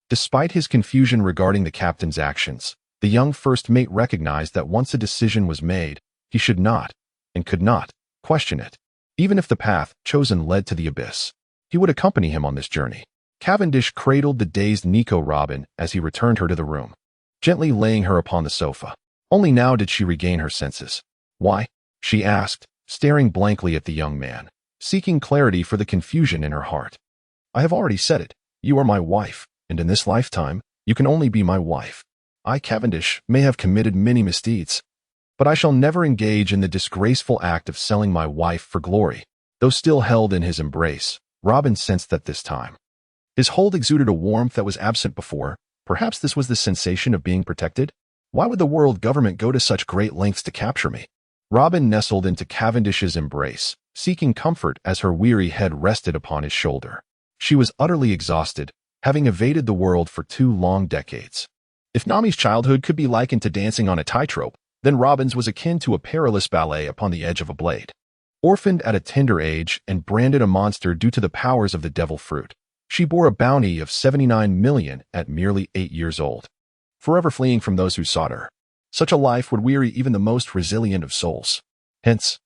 Despite his confusion regarding the captain's actions, the young first mate recognized that once a decision was made, he should not, and could not, question it. Even if the path chosen led to the abyss, he would accompany him on this journey. Cavendish cradled the dazed Nico Robin as he returned her to the room, gently laying her upon the sofa. Only now did she regain her senses. Why? She asked, staring blankly at the young man, seeking clarity for the confusion in her heart. I have already said it. You are my wife, and in this lifetime, you can only be my wife. I, Cavendish, may have committed many misdeeds, but I shall never engage in the disgraceful act of selling my wife for glory. Though still held in his embrace, Robin sensed that this time his hold exuded a warmth that was absent before. Perhaps this was the sensation of being protected? Why would the world government go to such great lengths to capture me? Robin nestled into Cavendish's embrace, seeking comfort as her weary head rested upon his shoulder. She was utterly exhausted, having evaded the world for 2 long decades. If Nami's childhood could be likened to dancing on a tightrope, then Robin's was akin to a perilous ballet upon the edge of a blade. Orphaned at a tender age and branded a monster due to the powers of the devil fruit, she bore a bounty of 79 million at merely 8 years old, forever fleeing from those who sought her. Such a life would weary even the most resilient of souls. Hence,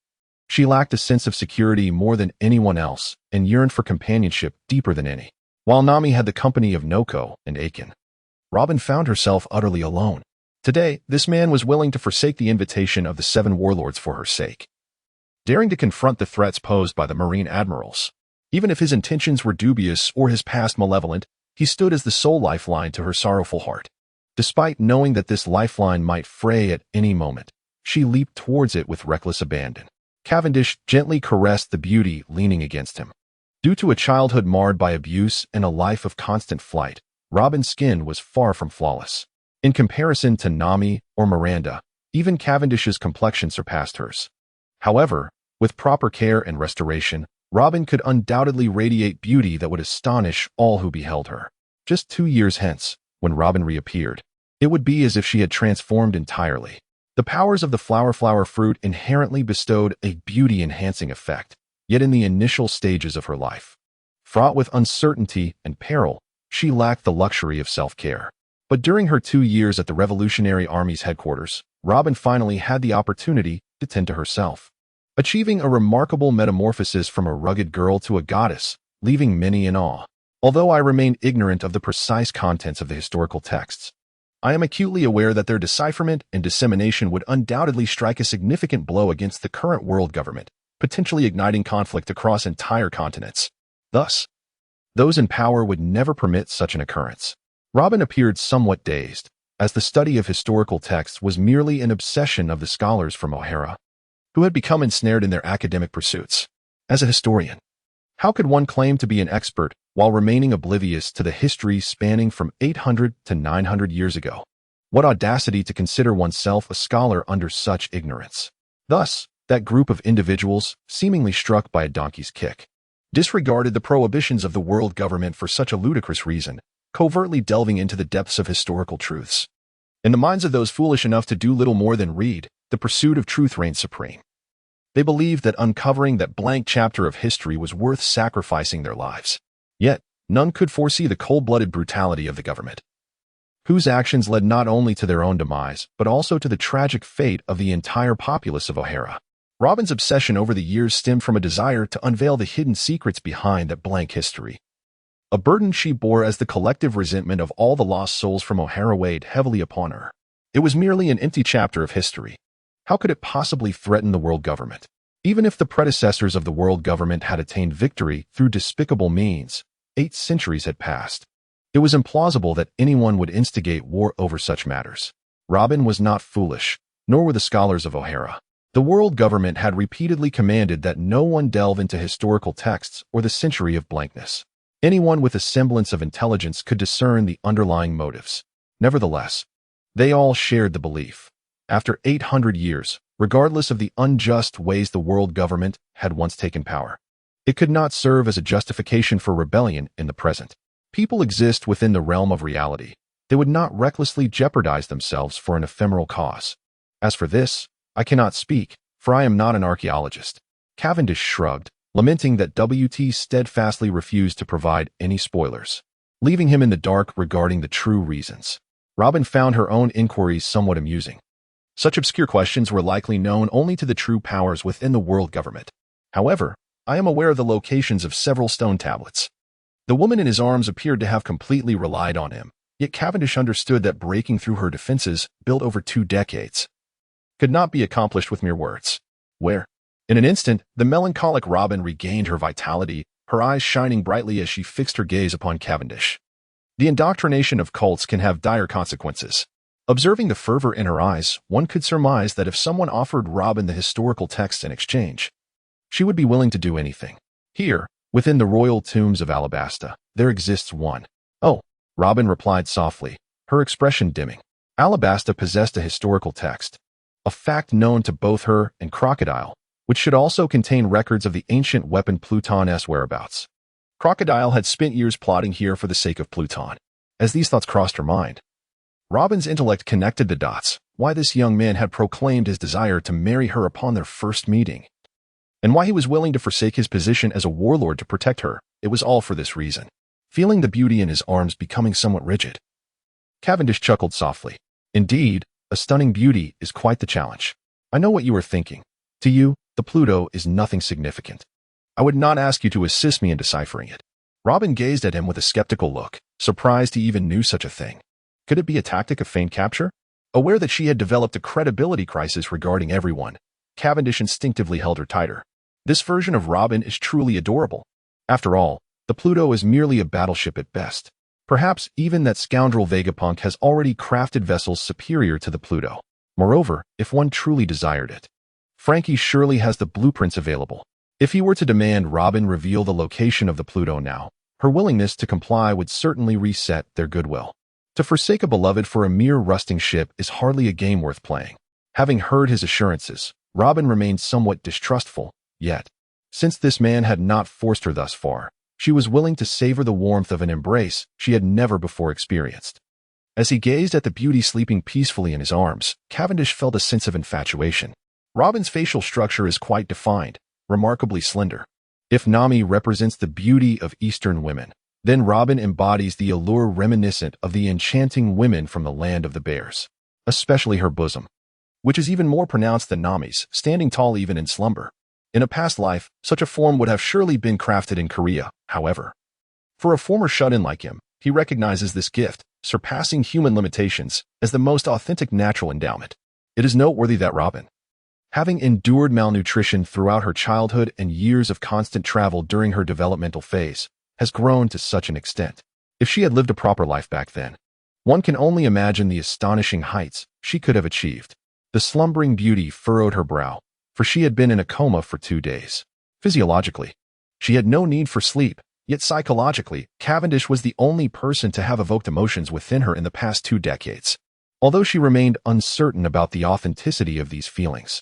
she lacked a sense of security more than anyone else and yearned for companionship deeper than any. While Nami had the company of Noko and Aiken, Robin found herself utterly alone. Today, this man was willing to forsake the invitation of the 7 warlords for her sake, daring to confront the threats posed by the Marine admirals. Even if his intentions were dubious or his past malevolent, he stood as the sole lifeline to her sorrowful heart. Despite knowing that this lifeline might fray at any moment, she leaped towards it with reckless abandon. Cavendish gently caressed the beauty leaning against him. Due to a childhood marred by abuse and a life of constant flight, Robin's skin was far from flawless. In comparison to Nami or Miranda, even Cavendish's complexion surpassed hers. However, with proper care and restoration, Robin could undoubtedly radiate beauty that would astonish all who beheld her. Just 2 years hence, when Robin reappeared, it would be as if she had transformed entirely. The powers of the flower fruit inherently bestowed a beauty-enhancing effect, yet in the initial stages of her life, fraught with uncertainty and peril, she lacked the luxury of self-care. But during her 2 years at the Revolutionary Army's headquarters, Robin finally had the opportunity to tend to herself, achieving a remarkable metamorphosis from a rugged girl to a goddess, leaving many in awe. Although I remain ignorant of the precise contents of the historical texts, I am acutely aware that their decipherment and dissemination would undoubtedly strike a significant blow against the current world government, potentially igniting conflict across entire continents. Thus, those in power would never permit such an occurrence. Robin appeared somewhat dazed, as the study of historical texts was merely an obsession of the scholars from O'Hara, who had become ensnared in their academic pursuits. As a historian, how could one claim to be an expert while remaining oblivious to the history spanning from 800 to 900 years ago. What audacity to consider oneself a scholar under such ignorance. Thus, that group of individuals, seemingly struck by a donkey's kick, disregarded the prohibitions of the world government for such a ludicrous reason, covertly delving into the depths of historical truths. In the minds of those foolish enough to do little more than read, the pursuit of truth reigned supreme. They believed that uncovering that blank chapter of history was worth sacrificing their lives. Yet, none could foresee the cold-blooded brutality of the government, whose actions led not only to their own demise, but also to the tragic fate of the entire populace of O'Hara. Robin's obsession over the years stemmed from a desire to unveil the hidden secrets behind that blank history. A burden she bore as the collective resentment of all the lost souls from O'Hara weighed heavily upon her. It was merely an empty chapter of history. How could it possibly threaten the world government? Even if the predecessors of the world government had attained victory through despicable means, 8 centuries had passed. It was implausible that anyone would instigate war over such matters. Robin was not foolish, nor were the scholars of O'Hara. The world government had repeatedly commanded that no one delve into historical texts or the century of blankness. Anyone with a semblance of intelligence could discern the underlying motives. Nevertheless, they all shared the belief. After 800 years, regardless of the unjust ways the world government had once taken power, it could not serve as a justification for rebellion in the present. People exist within the realm of reality. They would not recklessly jeopardize themselves for an ephemeral cause. As for this, I cannot speak, for I am not an archaeologist. Cavendish shrugged, lamenting that W.T. steadfastly refused to provide any spoilers, leaving him in the dark regarding the true reasons. Robin found her own inquiries somewhat amusing. Such obscure questions were likely known only to the true powers within the world government. However, I am aware of the locations of several stone tablets. The woman in his arms appeared to have completely relied on him, yet Cavendish understood that breaking through her defenses, built over 2 decades, could not be accomplished with mere words. Where? In an instant, the melancholic Robin regained her vitality, her eyes shining brightly as she fixed her gaze upon Cavendish. The indoctrination of cults can have dire consequences. Observing the fervor in her eyes, one could surmise that if someone offered Robin the historical texts in exchange, she would be willing to do anything. Here, within the royal tombs of Alabasta, there exists one. Oh, Robin replied softly, her expression dimming. Alabasta possessed a historical text, a fact known to both her and Crocodile, which should also contain records of the ancient weapon Pluton's whereabouts. Crocodile had spent years plotting here for the sake of Pluton. As these thoughts crossed her mind, Robin's intellect connected the dots, why this young man had proclaimed his desire to marry her upon their first meeting, and why he was willing to forsake his position as a warlord to protect her. It was all for this reason. Feeling the beauty in his arms becoming somewhat rigid, Cavendish chuckled softly. Indeed, a stunning beauty is quite the challenge. I know what you are thinking. To you, the Pluto is nothing significant. I would not ask you to assist me in deciphering it. Robin gazed at him with a skeptical look, surprised he even knew such a thing. Could it be a tactic of feigned capture? Aware that she had developed a credibility crisis regarding everyone, Cavendish instinctively held her tighter. This version of Robin is truly adorable. After all, the Pluto is merely a battleship at best. Perhaps even that scoundrel Vegapunk has already crafted vessels superior to the Pluto. Moreover, if one truly desired it, Frankie surely has the blueprints available. If he were to demand Robin reveal the location of the Pluto now, her willingness to comply would certainly reset their goodwill. To forsake a beloved for a mere rusting ship is hardly a game worth playing. Having heard his assurances, Robin remained somewhat distrustful, yet, since this man had not forced her thus far, she was willing to savor the warmth of an embrace she had never before experienced. As he gazed at the beauty sleeping peacefully in his arms, Cavendish felt a sense of infatuation. Robin's facial structure is quite defined, remarkably slender. If Nami represents the beauty of Eastern women, then Robin embodies the allure reminiscent of the enchanting women from the land of the bears, especially her bosom, which is even more pronounced than Nami's, standing tall even in slumber. In a past life, such a form would have surely been crafted in Korea, however. For a former shut-in like him, he recognizes this gift, surpassing human limitations, as the most authentic natural endowment. It is noteworthy that Robin, having endured malnutrition throughout her childhood and years of constant travel during her developmental phase, has grown to such an extent. If she had lived a proper life back then, one can only imagine the astonishing heights she could have achieved. The slumbering beauty furrowed her brow, for she had been in a coma for 2 days. Physiologically, she had no need for sleep, Yet psychologically, Cavendish was the only person to have evoked emotions within her in the past 2 decades. Although she remained uncertain about the authenticity of these feelings,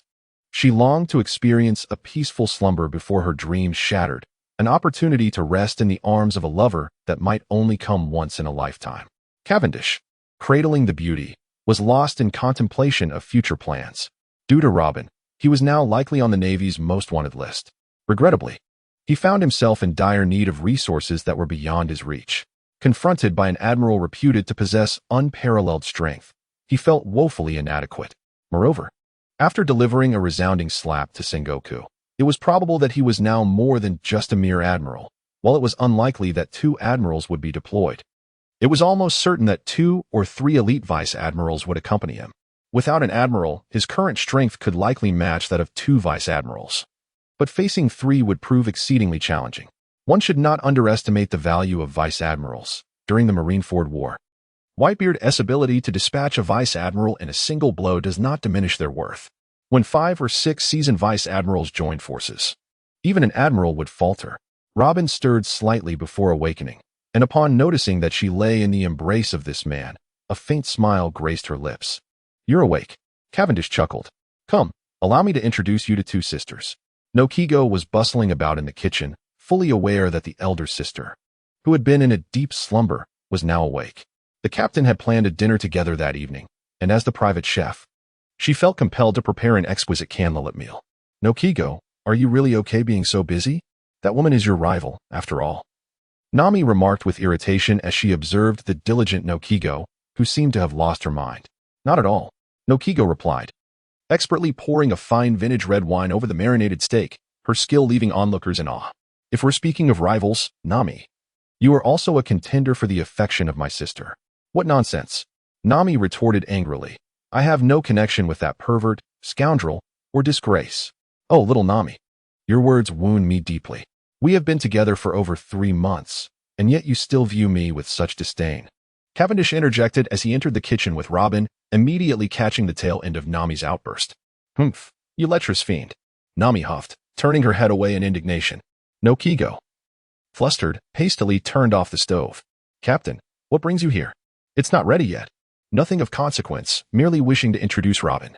she longed to experience a peaceful slumber before her dreams shattered, an opportunity to rest in the arms of a lover that might only come once in a lifetime. Cavendish, cradling the beauty, was lost in contemplation of future plans. Due to Robin, he was now likely on the Navy's most wanted list. Regrettably, he found himself in dire need of resources that were beyond his reach. Confronted by an admiral reputed to possess unparalleled strength, he felt woefully inadequate. Moreover, after delivering a resounding slap to Sengoku, it was probable that he was now more than just a mere admiral, while it was unlikely that 2 admirals would be deployed. It was almost certain that 2 or 3 elite vice-admirals would accompany him. Without an admiral, his current strength could likely match that of 2 vice-admirals. But facing 3 would prove exceedingly challenging. One should not underestimate the value of vice-admirals during the Marineford War. Whitebeard's ability to dispatch a vice-admiral in a single blow does not diminish their worth. When 5 or 6 seasoned vice-admirals joined forces, even an admiral would falter. Robin stirred slightly before awakening, and upon noticing that she lay in the embrace of this man, a faint smile graced her lips. "You're awake," Cavendish chuckled. "Come, allow me to introduce you to 2 sisters." Nokigo was bustling about in the kitchen, fully aware that the elder sister, who had been in a deep slumber, was now awake. The captain had planned a dinner together that evening, and as the private chef, she felt compelled to prepare an exquisite candlelit meal. "Nokigo, are you really okay being so busy? That woman is your rival, after all," Nami remarked with irritation as she observed the diligent Nokigo, who seemed to have lost her mind. "Not at all," Nokigo replied, expertly pouring a fine vintage red wine over the marinated steak, her skill leaving onlookers in awe. "If we're speaking of rivals, Nami, you are also a contender for the affection of my sister." "What nonsense," Nami retorted angrily. "I have no connection with that pervert, scoundrel, or disgrace." "Oh, little Nami, your words wound me deeply. We have been together for over 3 months, and yet you still view me with such disdain," Cavendish interjected as he entered the kitchen with Robin, immediately catching the tail end of Nami's outburst. "Humph, you lecherous fiend," Nami huffed, turning her head away in indignation. Nokigo, flustered, hastily turned off the stove. "Captain, what brings you here?" "It's not ready yet." "Nothing of consequence, merely wishing to introduce Robin."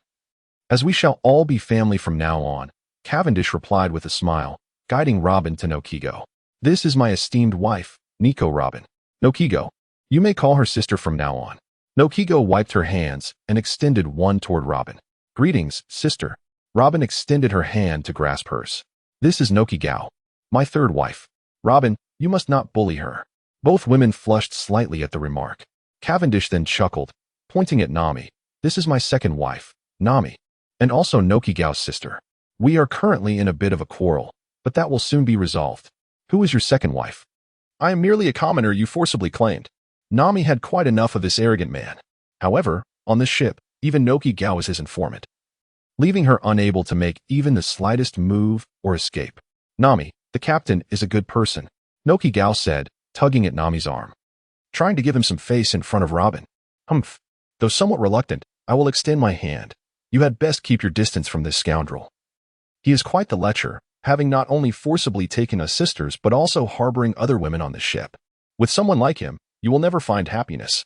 "As we shall all be family from now on," Cavendish replied with a smile, guiding Robin to Nokigo. "This is my esteemed wife, Nico Robin. Nokigo, you may call her sister from now on." Nokigo wiped her hands and extended one toward Robin. "Greetings, sister." Robin extended her hand to grasp hers. "This is Nokigao, my 3rd wife. Robin, you must not bully her." Both women flushed slightly at the remark. Cavendish then chuckled, pointing at Nami. "This is my 2nd wife, Nami, and also Nokigao's sister. We are currently in a bit of a quarrel, but that will soon be resolved." "Who is your 2nd wife?" "I am merely a commoner you forcibly claimed." Nami had quite enough of this arrogant man. However, on this ship, even Nokigao was his informant, leaving her unable to make even the slightest move or escape. "Nami, the captain is a good person," Nokigao said, tugging at Nami's arm, trying to give him some face in front of Robin. "Humph. Though somewhat reluctant, I will extend my hand. You had best keep your distance from this scoundrel. He is quite the lecher, having not only forcibly taken us sisters but also harboring other women on this ship. With someone like him, you will never find happiness."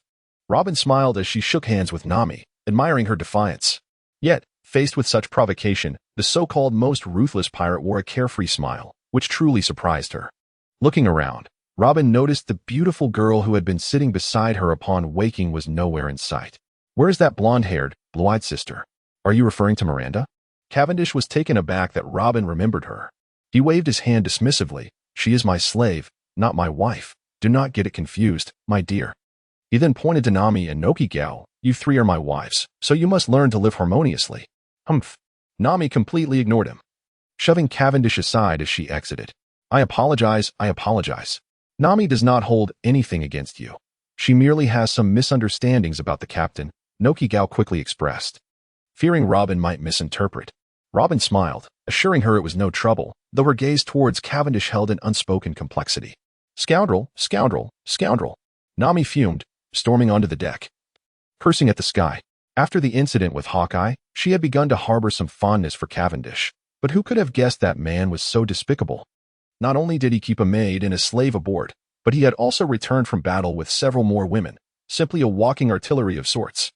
Robin smiled as she shook hands with Nami, admiring her defiance. Yet, faced with such provocation, the so-called most ruthless pirate wore a carefree smile, which truly surprised her. Looking around, Robin noticed the beautiful girl who had been sitting beside her upon waking was nowhere in sight. "Where is that blonde-haired, blue-eyed sister? Are you referring to Miranda?" Cavendish was taken aback that Robin remembered her. He waved his hand dismissively. "She is my slave, not my wife. Do not get it confused, my dear." He then pointed to Nami and Nokigao. "You 3 are my wives, so you must learn to live harmoniously." "Humph." Nami completely ignored him, shoving Cavendish aside as she exited. I apologize. Nami does not hold anything against you. She merely has some misunderstandings about the captain," Nokigao quickly expressed, fearing Robin might misinterpret. Robin smiled, assuring her it was no trouble, though her gaze towards Cavendish held an unspoken complexity. "Scoundrel, scoundrel, scoundrel." Nami fumed, storming onto the deck, cursing at the sky. After the incident with Hawkeye, she had begun to harbor some fondness for Cavendish, but who could have guessed that man was so despicable? Not only did he keep a maid and a slave aboard, but he had also returned from battle with several more women, simply a walking artillery of sorts.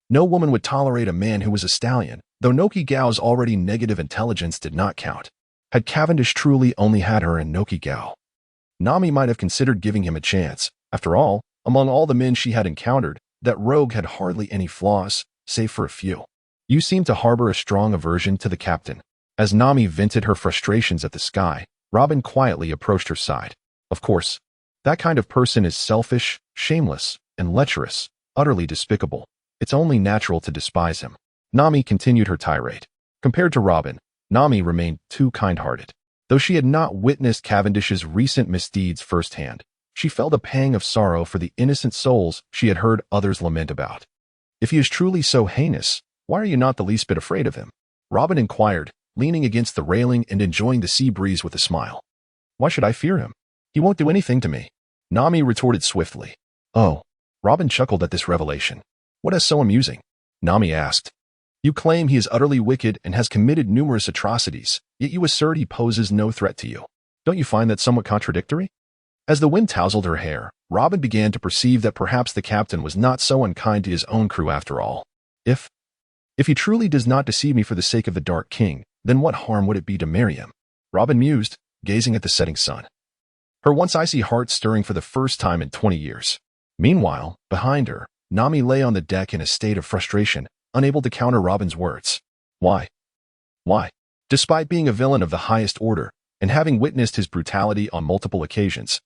No woman would tolerate a man who was a stallion, though Nokigao's already negative intelligence did not count. Had Cavendish truly only had her in Nokigao, Nami might have considered giving him a chance. After all, among all the men she had encountered, that rogue had hardly any flaws, save for a few. You seem to harbor a strong aversion to the captain. As Nami vented her frustrations at the sky, Robin quietly approached her side. Of course, that kind of person is selfish, shameless, and lecherous, utterly despicable. It's only natural to despise him. Nami continued her tirade. Compared to Robin, Nami remained too kind-hearted. Though she had not witnessed Cavendish's recent misdeeds firsthand, she felt a pang of sorrow for the innocent souls she had heard others lament about. If he is truly so heinous, why are you not the least bit afraid of him? Robin inquired, leaning against the railing and enjoying the sea breeze with a smile. Why should I fear him? He won't do anything to me. Nami retorted swiftly. Oh. Robin chuckled at this revelation. What is so amusing? Nami asked. You claim he is utterly wicked and has committed numerous atrocities, yet you assert he poses no threat to you. Don't you find that somewhat contradictory? As the wind tousled her hair, Robin began to perceive that perhaps the captain was not so unkind to his own crew after all. If he truly does not deceive me for the sake of the Dark King, then what harm would it be to marry him? Robin mused, gazing at the setting sun. Her once icy heart stirring for the first time in 20 years. Meanwhile, behind her, Nami lay on the deck in a state of frustration, unable to counter Robin's words. Why? Why? Despite being a villain of the highest order, and having witnessed his brutality on multiple occasions,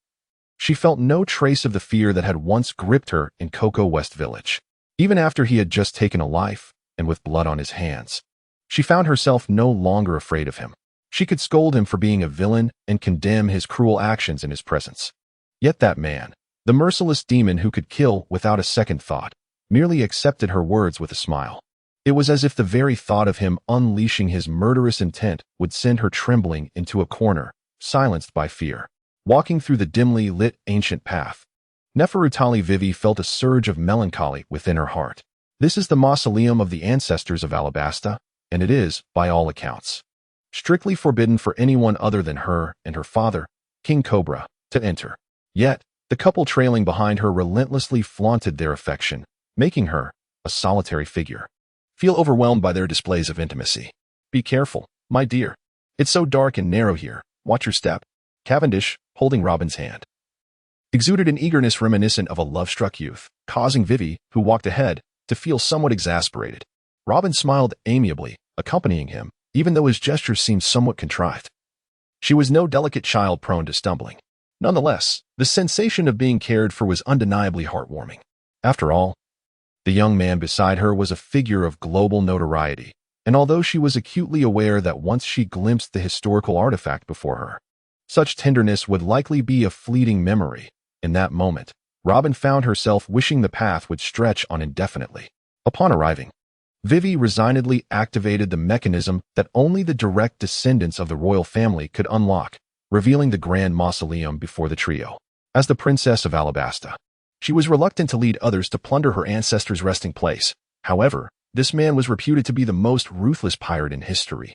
she felt no trace of the fear that had once gripped her in Cocoa West Village. Even after he had just taken a life, and with blood on his hands, she found herself no longer afraid of him. She could scold him for being a villain and condemn his cruel actions in his presence. Yet that man, the merciless demon who could kill without a second thought, merely accepted her words with a smile. It was as if the very thought of him unleashing his murderous intent would send her trembling into a corner, silenced by fear. Walking through the dimly lit ancient path, Neferutali Vivi felt a surge of melancholy within her heart. This is the mausoleum of the ancestors of Alabasta, and it is, by all accounts, strictly forbidden for anyone other than her and her father, King Cobra, to enter. Yet, the couple trailing behind her relentlessly flaunted their affection, making her a solitary figure. Feel overwhelmed by their displays of intimacy. Be careful, my dear. It's so dark and narrow here. Watch your step. Cavendish, holding Robin's hand, exuded an eagerness reminiscent of a love-struck youth, causing Vivi, who walked ahead, to feel somewhat exasperated. Robin smiled amiably, accompanying him, even though his gestures seemed somewhat contrived. She was no delicate child prone to stumbling. Nonetheless, the sensation of being cared for was undeniably heartwarming. After all, the young man beside her was a figure of global notoriety, and although she was acutely aware that once she glimpsed the historical artifact before her, such tenderness would likely be a fleeting memory, in that moment, Robin found herself wishing the path would stretch on indefinitely. Upon arriving, Vivi resignedly activated the mechanism that only the direct descendants of the royal family could unlock, revealing the grand mausoleum before the trio. As the Princess of Alabasta, she was reluctant to lead others to plunder her ancestors' resting place. However, this man was reputed to be the most ruthless pirate in history,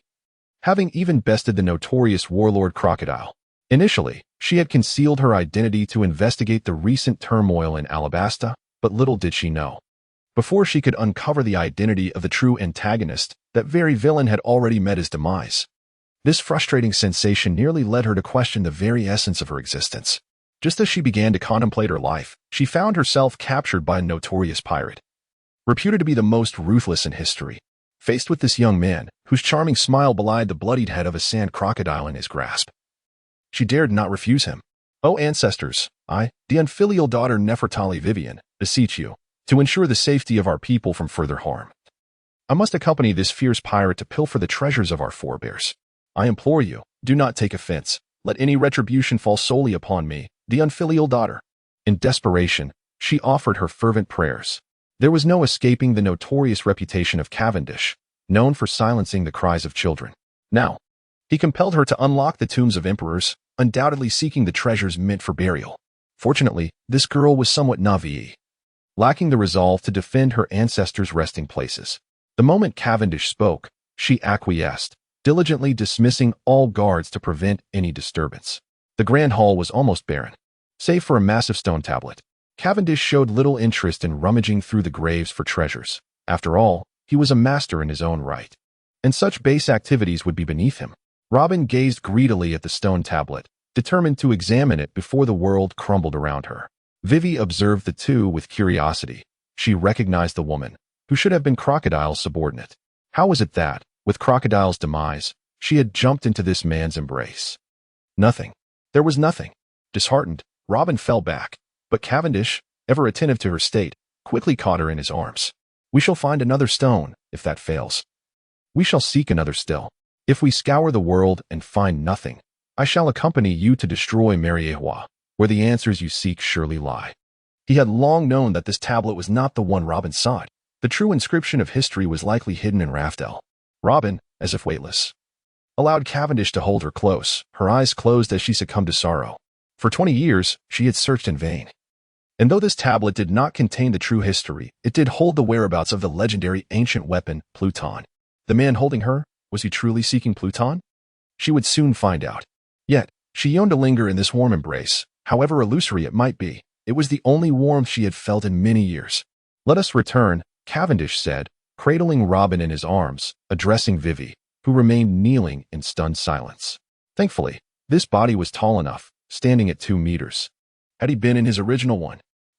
having even bested the notorious warlord Crocodile. Initially, she had concealed her identity to investigate the recent turmoil in Alabasta, but little did she know, before she could uncover the identity of the true antagonist, that very villain had already met his demise. This frustrating sensation nearly led her to question the very essence of her existence. Just as she began to contemplate her life, she found herself captured by a notorious pirate, reputed to be the most ruthless in history. Faced with this young man, whose charming smile belied the bloodied head of a sand crocodile in his grasp, she dared not refuse him. O ancestors, I, the unfilial daughter Nefertali Vivian, beseech you, to ensure the safety of our people from further harm. I must accompany this fierce pirate to pilfer the treasures of our forebears. I implore you, do not take offense. Let any retribution fall solely upon me, the unfilial daughter. In desperation, she offered her fervent prayers. There was no escaping the notorious reputation of Cavendish, known for silencing the cries of children. Now, he compelled her to unlock the tombs of emperors, undoubtedly seeking the treasures meant for burial. Fortunately, this girl was somewhat naive, lacking the resolve to defend her ancestors' resting places. The moment Cavendish spoke, she acquiesced, diligently dismissing all guards to prevent any disturbance. The grand hall was almost barren. Save for a massive stone tablet, Cavendish showed little interest in rummaging through the graves for treasures. After all, he was a master in his own right, and such base activities would be beneath him. Robin gazed greedily at the stone tablet, determined to examine it before the world crumbled around her. Vivi observed the two with curiosity. She recognized the woman, who should have been Crocodile's subordinate. How was it that, with Crocodile's demise, she had jumped into this man's embrace? Nothing. There was nothing. Disheartened, Robin fell back, but Cavendish, ever attentive to her state, quickly caught her in his arms. We shall find another stone, if that fails. We shall seek another still. If we scour the world and find nothing, I shall accompany you to destroy Mariewa, where the answers you seek surely lie. He had long known that this tablet was not the one Robin sought. The true inscription of history was likely hidden in Raftel. Robin, as if weightless, allowed Cavendish to hold her close, her eyes closed as she succumbed to sorrow. For 20 years, she had searched in vain. And though this tablet did not contain the true history, it did hold the whereabouts of the legendary ancient weapon, Pluton. The man holding her, was he truly seeking Pluton? She would soon find out. Yet, she yearned to linger in this warm embrace, however illusory it might be. It was the only warmth she had felt in many years. Let us return, Cavendish said, cradling Robin in his arms, addressing Vivi, who remained kneeling in stunned silence. Thankfully, this body was tall enough, standing at 2 meters. Had he been in his original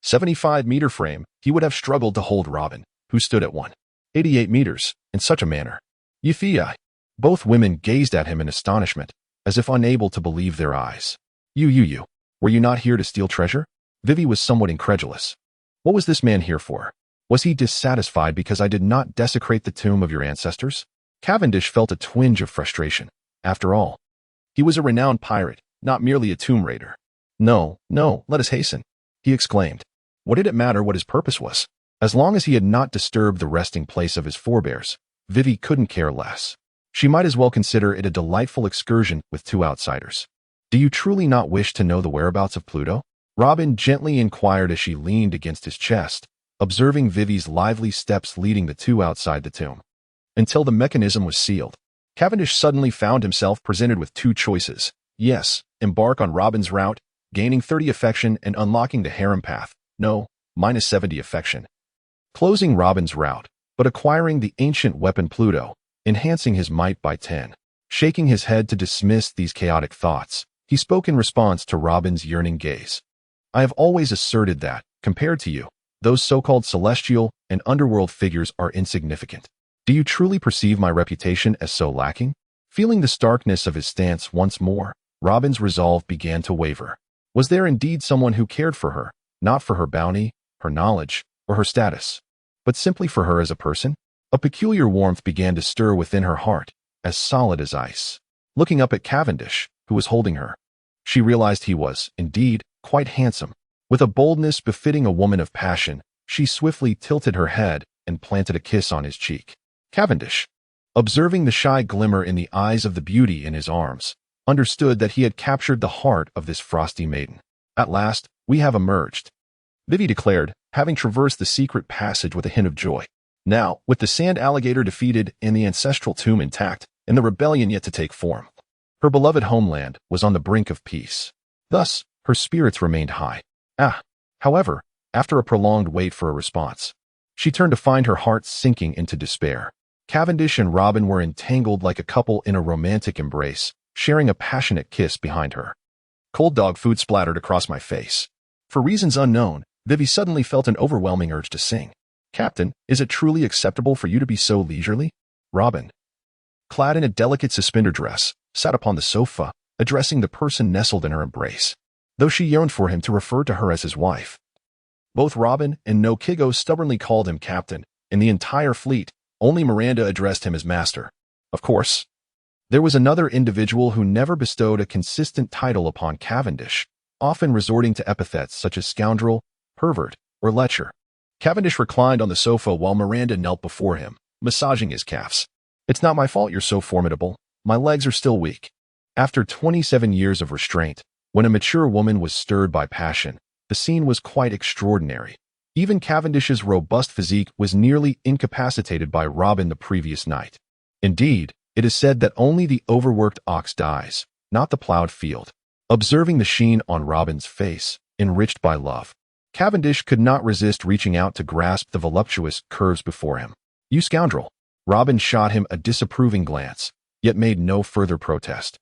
175-meter frame, he would have struggled to hold Robin, who stood at 188 meters, in such a manner. Yifei. Both women gazed at him in astonishment, as if unable to believe their eyes. You. Were you not here to steal treasure? Vivi was somewhat incredulous. What was this man here for? Was he dissatisfied because I did not desecrate the tomb of your ancestors? Cavendish felt a twinge of frustration. After all, he was a renowned pirate, not merely a tomb raider. No, let us hasten, he exclaimed. What did it matter what his purpose was? As long as he had not disturbed the resting place of his forebears, Vivi couldn't care less. She might as well consider it a delightful excursion with 2 outsiders. Do you truly not wish to know the whereabouts of Pluto? Robin gently inquired as she leaned against his chest, observing Vivi's lively steps leading the 2 outside the tomb. Until the mechanism was sealed, Cavendish suddenly found himself presented with 2 choices. Yes, embark on Robin's route, gaining 30 affection and unlocking the harem path. No, minus 70 affection. Closing Robin's route, but acquiring the ancient weapon Pluto, enhancing his might by 10. Shaking his head to dismiss these chaotic thoughts, he spoke in response to Robin's yearning gaze. I have always asserted that, compared to you, those so-called celestial and underworld figures are insignificant. Do you truly perceive my reputation as so lacking? Feeling the starkness of his stance once more, Robin's resolve began to waver. Was there indeed someone who cared for her, not for her bounty, her knowledge, or her status, but simply for her as a person? A peculiar warmth began to stir within her heart, as solid as ice. Looking up at Cavendish, who was holding her, she realized he was, indeed, quite handsome. With a boldness befitting a woman of passion, she swiftly tilted her head and planted a kiss on his cheek. Cavendish, observing the shy glimmer in the eyes of the beauty in his arms, understood that he had captured the heart of this frosty maiden. At last, we have emerged, Vivi declared, having traversed the secret passage with a hint of joy. Now, with the sand alligator defeated and the ancestral tomb intact, and the rebellion yet to take form, her beloved homeland was on the brink of peace. Thus, her spirits remained high. However, after a prolonged wait for a response, she turned to find her heart sinking into despair. Cavendish and Robin were entangled like a couple in a romantic embrace, sharing a passionate kiss behind her. Cold dog food splattered across my face. For reasons unknown, Vivi suddenly felt an overwhelming urge to sing. Captain, is it truly acceptable for you to be so leisurely? Robin, clad in a delicate suspender dress, sat upon the sofa, addressing the person nestled in her embrace, though she yearned for him to refer to her as his wife. Both Robin and Nokigo stubbornly called him captain. In the entire fleet, only Miranda addressed him as master. Of course, there was another individual who never bestowed a consistent title upon Cavendish, often resorting to epithets such as scoundrel, pervert, or lecher. Cavendish reclined on the sofa while Miranda knelt before him, massaging his calves. It's not my fault you're so formidable. My legs are still weak. After 27 years of restraint, when a mature woman was stirred by passion, the scene was quite extraordinary. Even Cavendish's robust physique was nearly incapacitated by Robin the previous night. Indeed, it is said that only the overworked ox dies, not the plowed field. Observing the sheen on Robin's face, enriched by love, Cavendish could not resist reaching out to grasp the voluptuous curves before him. "You scoundrel!" Robin shot him a disapproving glance, yet made no further protest,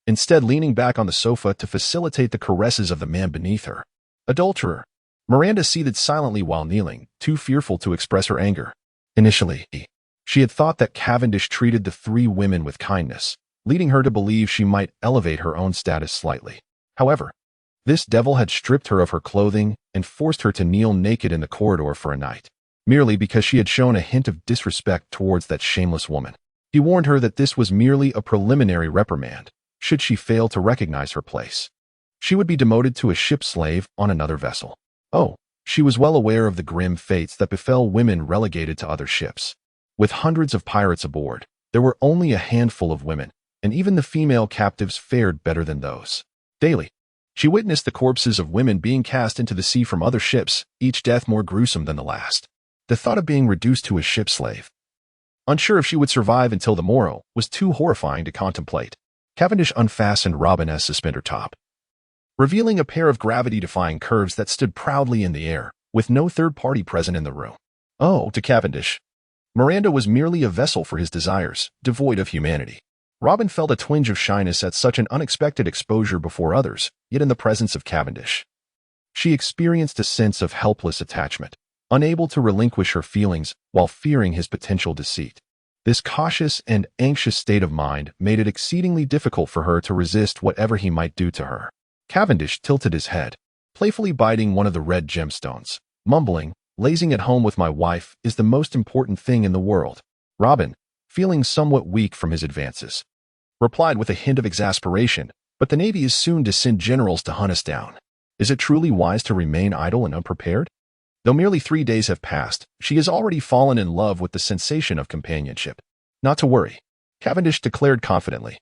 instead leaning back on the sofa to facilitate the caresses of the man beneath her. "Adulterer!" Miranda seethed silently while kneeling, too fearful to express her anger. Initially, she had thought that Cavendish treated the three women with kindness, leading her to believe she might elevate her own status slightly. However, this devil had stripped her of her clothing and forced her to kneel naked in the corridor for a night, merely because she had shown a hint of disrespect towards that shameless woman. He warned her that this was merely a preliminary reprimand. Should she fail to recognize her place, she would be demoted to a ship slave on another vessel. Oh, she was well aware of the grim fates that befell women relegated to other ships. With hundreds of pirates aboard, there were only a handful of women, and even the female captives fared better than those. Daily, she witnessed the corpses of women being cast into the sea from other ships, each death more gruesome than the last. The thought of being reduced to a ship slave, unsure if she would survive until the morrow, was too horrifying to contemplate. Cavendish unfastened Robin's suspender top, revealing a pair of gravity-defying curves that stood proudly in the air, with no third party present in the room. Oh, to Cavendish, Miranda was merely a vessel for his desires, devoid of humanity. Robin felt a twinge of shyness at such an unexpected exposure before others, yet in the presence of Cavendish, she experienced a sense of helpless attachment, unable to relinquish her feelings while fearing his potential deceit. This cautious and anxious state of mind made it exceedingly difficult for her to resist whatever he might do to her. Cavendish tilted his head, playfully biting one of the red gemstones, mumbling, "Lazing at home with my wife is the most important thing in the world." Robin, feeling somewhat weak from his advances, replied with a hint of exasperation, "But the Navy is soon to send generals to hunt us down. Is it truly wise to remain idle and unprepared?" Though merely 3 days have passed, she has already fallen in love with the sensation of companionship. "Not to worry," Cavendish declared confidently,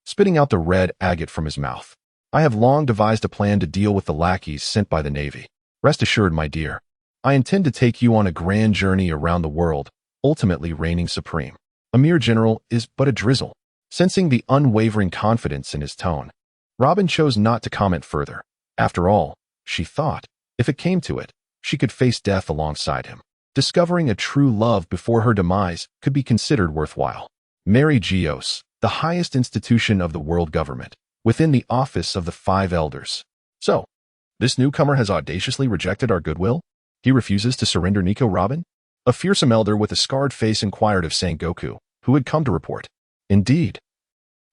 spitting out the red agate from his mouth. "I have long devised a plan to deal with the lackeys sent by the Navy. Rest assured, my dear, I intend to take you on a grand journey around the world, ultimately reigning supreme." A mere general is but a drizzle. Sensing the unwavering confidence in his tone, Robin chose not to comment further. After all, she thought, if it came to it, she could face death alongside him. Discovering a true love before her demise could be considered worthwhile. Mary Geos, the highest institution of the world government, within the office of the 5 elders. "So, this newcomer has audaciously rejected our goodwill? He refuses to surrender Nico, Robin?" A fearsome elder with a scarred face inquired of Sengoku, who had come to report. "Indeed.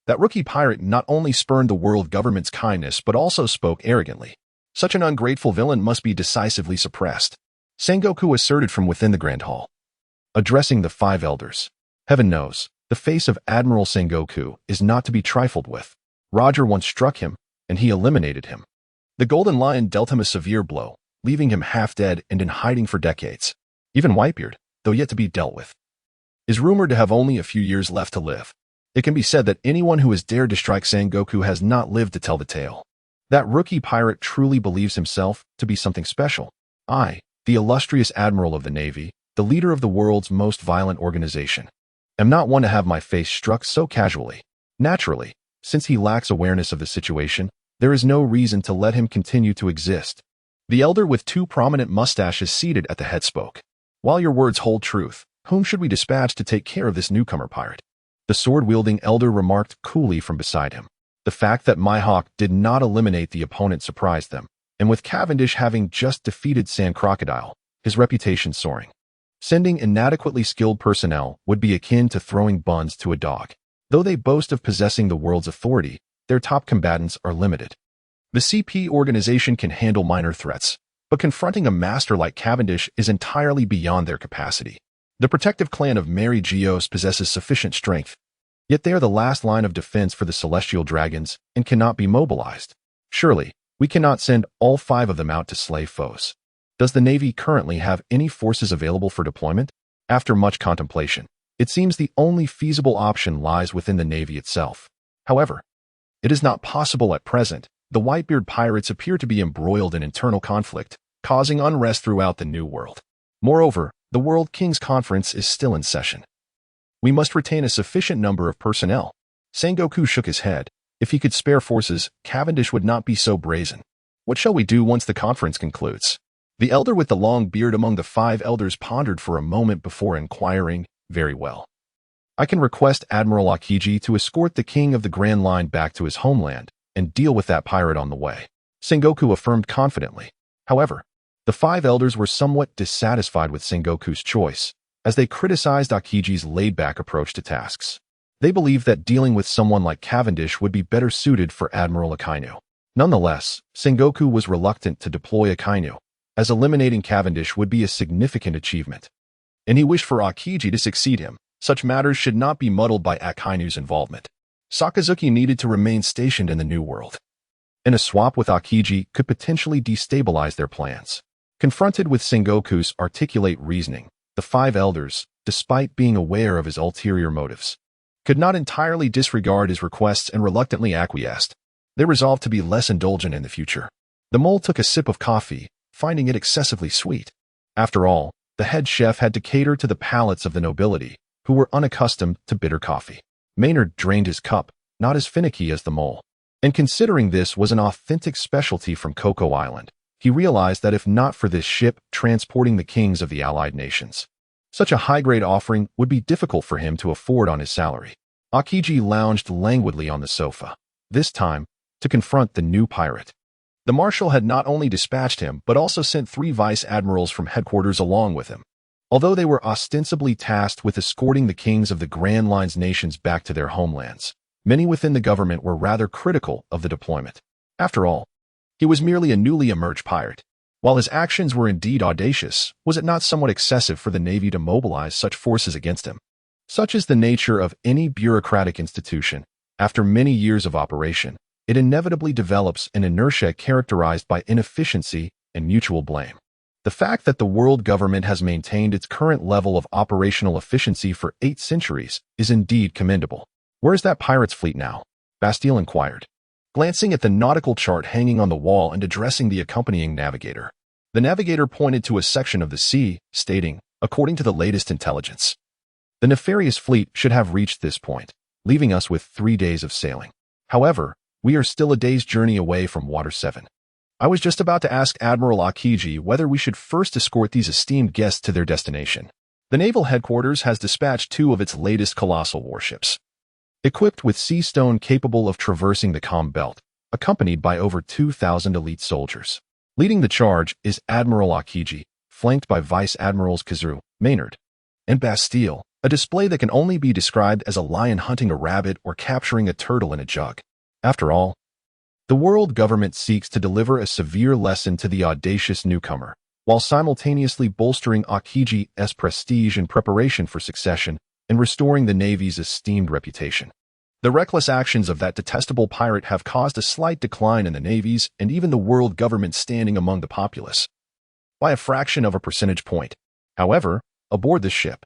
That rookie pirate not only spurned the world government's kindness but also spoke arrogantly. Such an ungrateful villain must be decisively suppressed," Sengoku asserted from within the Grand Hall. Addressing the 5 elders, "Heaven knows, the face of Admiral Sengoku is not to be trifled with. Roger once struck him, and he eliminated him. The Golden Lion dealt him a severe blow, leaving him half dead and in hiding for decades. Even Whitebeard, though yet to be dealt with, is rumored to have only a few years left to live. It can be said that anyone who has dared to strike Sengoku has not lived to tell the tale. That rookie pirate truly believes himself to be something special. I, the illustrious Admiral of the Navy, the leader of the world's most violent organization, am not one to have my face struck so casually. Naturally, since he lacks awareness of the situation, there is no reason to let him continue to exist." The elder with 2 prominent mustaches seated at the head spoke. "While your words hold truth, whom should we dispatch to take care of this newcomer pirate?" The sword-wielding elder remarked coolly from beside him. The fact that Mihawk did not eliminate the opponent surprised them, and with Cavendish having just defeated Sand Crocodile, his reputation soaring, sending inadequately skilled personnel would be akin to throwing buns to a dog. Though they boast of possessing the world's authority, their top combatants are limited. The CP organization can handle minor threats, but confronting a master like Cavendish is entirely beyond their capacity. The protective clan of Mary Geos possesses sufficient strength, yet they are the last line of defense for the celestial dragons and cannot be mobilized. Surely, we cannot send all 5 of them out to slay foes. Does the Navy currently have any forces available for deployment? After much contemplation, it seems the only feasible option lies within the Navy itself. However, it is not possible at present. The Whitebeard pirates appear to be embroiled in internal conflict, causing unrest throughout the New World. Moreover, the World Kings Conference is still in session. We must retain a sufficient number of personnel. Sengoku shook his head, If he could spare forces, Cavendish would not be so brazen. What shall we do once the conference concludes? The elder with the long beard among the 5 elders pondered for a moment before inquiring, very well. I can request Admiral Akiji to escort the king of the Grand Line back to his homeland and deal with that pirate on the way, Sengoku affirmed confidently. However, the 5 elders were somewhat dissatisfied with Sengoku's choice, as they criticized Akiji's laid-back approach to tasks. They believed that dealing with someone like Cavendish would be better suited for Admiral Akainu. Nonetheless, Sengoku was reluctant to deploy Akainu, as eliminating Cavendish would be a significant achievement. And he wished for Akiji to succeed him. Such matters should not be muddled by Akainu's involvement. Sakazuki needed to remain stationed in the New World, and a swap with Akiji could potentially destabilize their plans. Confronted with Sengoku's articulate reasoning, the 5 elders, despite being aware of his ulterior motives, could not entirely disregard his requests and reluctantly acquiesced. They resolved to be less indulgent in the future. The mole took a sip of coffee, finding it excessively sweet. After all, the head chef had to cater to the palates of the nobility, who were unaccustomed to bitter coffee. Maynard drained his cup, not as finicky as the mole. And considering this was an authentic specialty from Cocoa Island, he realized that if not for this ship transporting the kings of the allied nations, such a high-grade offering would be difficult for him to afford on his salary. Akiji lounged languidly on the sofa, this time to confront the new pirate. The marshal had not only dispatched him but also sent 3 vice admirals from headquarters along with him. Although they were ostensibly tasked with escorting the kings of the Grand Line's nations back to their homelands, many within the government were rather critical of the deployment. After all, he was merely a newly emerged pirate. While his actions were indeed audacious, was it not somewhat excessive for the Navy to mobilize such forces against him? Such is the nature of any bureaucratic institution. After many years of operation, it inevitably develops an inertia characterized by inefficiency and mutual blame. The fact that the world government has maintained its current level of operational efficiency for 8 centuries is indeed commendable. Where is that pirate's fleet now? Bastille inquired, glancing at the nautical chart hanging on the wall and addressing the accompanying navigator. The navigator pointed to a section of the sea, stating, according to the latest intelligence, the nefarious fleet should have reached this point, leaving us with 3 days of sailing. However, we are still a day's journey away from Water 7. I was just about to ask Admiral Akiji whether we should first escort these esteemed guests to their destination. The naval headquarters has dispatched 2 of its latest colossal warships, equipped with sea stone capable of traversing the calm belt, accompanied by over 2,000 elite soldiers. Leading the charge is Admiral Akiji, flanked by Vice Admirals Kazu, Maynard, and Bastille, a display that can only be described as a lion hunting a rabbit or capturing a turtle in a jug. After all, the world government seeks to deliver a severe lesson to the audacious newcomer, while simultaneously bolstering Akiji's prestige in preparation for succession and restoring the Navy's esteemed reputation. The reckless actions of that detestable pirate have caused a slight decline in the Navy's and even the world government's standing among the populace, by a fraction of a percentage point. However, aboard this ship,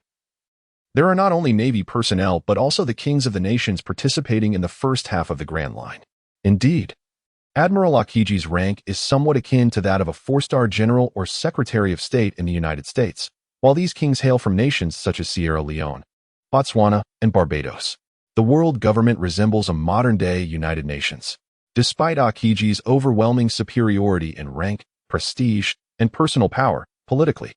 there are not only Navy personnel but also the kings of the nations participating in the first half of the Grand Line. Indeed, Admiral Akiji's rank is somewhat akin to that of a 4-star general or Secretary of State in the United States, while these kings hail from nations such as Sierra Leone, Botswana, and Barbados. The world government resembles a modern-day United Nations. Despite Akiji's overwhelming superiority in rank, prestige, and personal power, politically,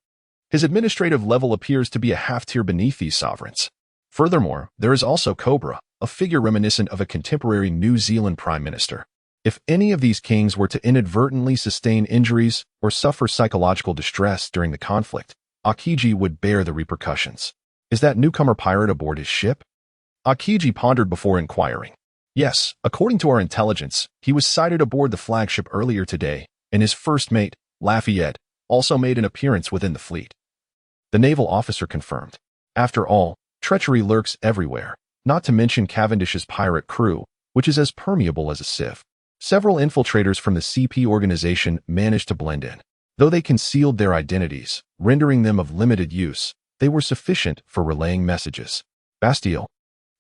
his administrative level appears to be a half-tier beneath these sovereigns. Furthermore, there is also Cobra, a figure reminiscent of a contemporary New Zealand Prime Minister. If any of these kings were to inadvertently sustain injuries or suffer psychological distress during the conflict, Akiji would bear the repercussions. Is that newcomer pirate aboard his ship? Akiji pondered before inquiring. Yes, according to our intelligence, he was sighted aboard the flagship earlier today, and his first mate, Lafayette, also made an appearance within the fleet. The naval officer confirmed. After all, treachery lurks everywhere, not to mention Cavendish's pirate crew, which is as permeable as a sieve. Several infiltrators from the CP organization managed to blend in. Though they concealed their identities, rendering them of limited use, they were sufficient for relaying messages. Bastille,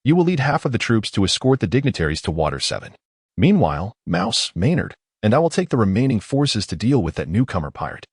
you will lead half of the troops to escort the dignitaries to Water 7. Meanwhile, Mouse, Maynard, and I will take the remaining forces to deal with that newcomer pirate.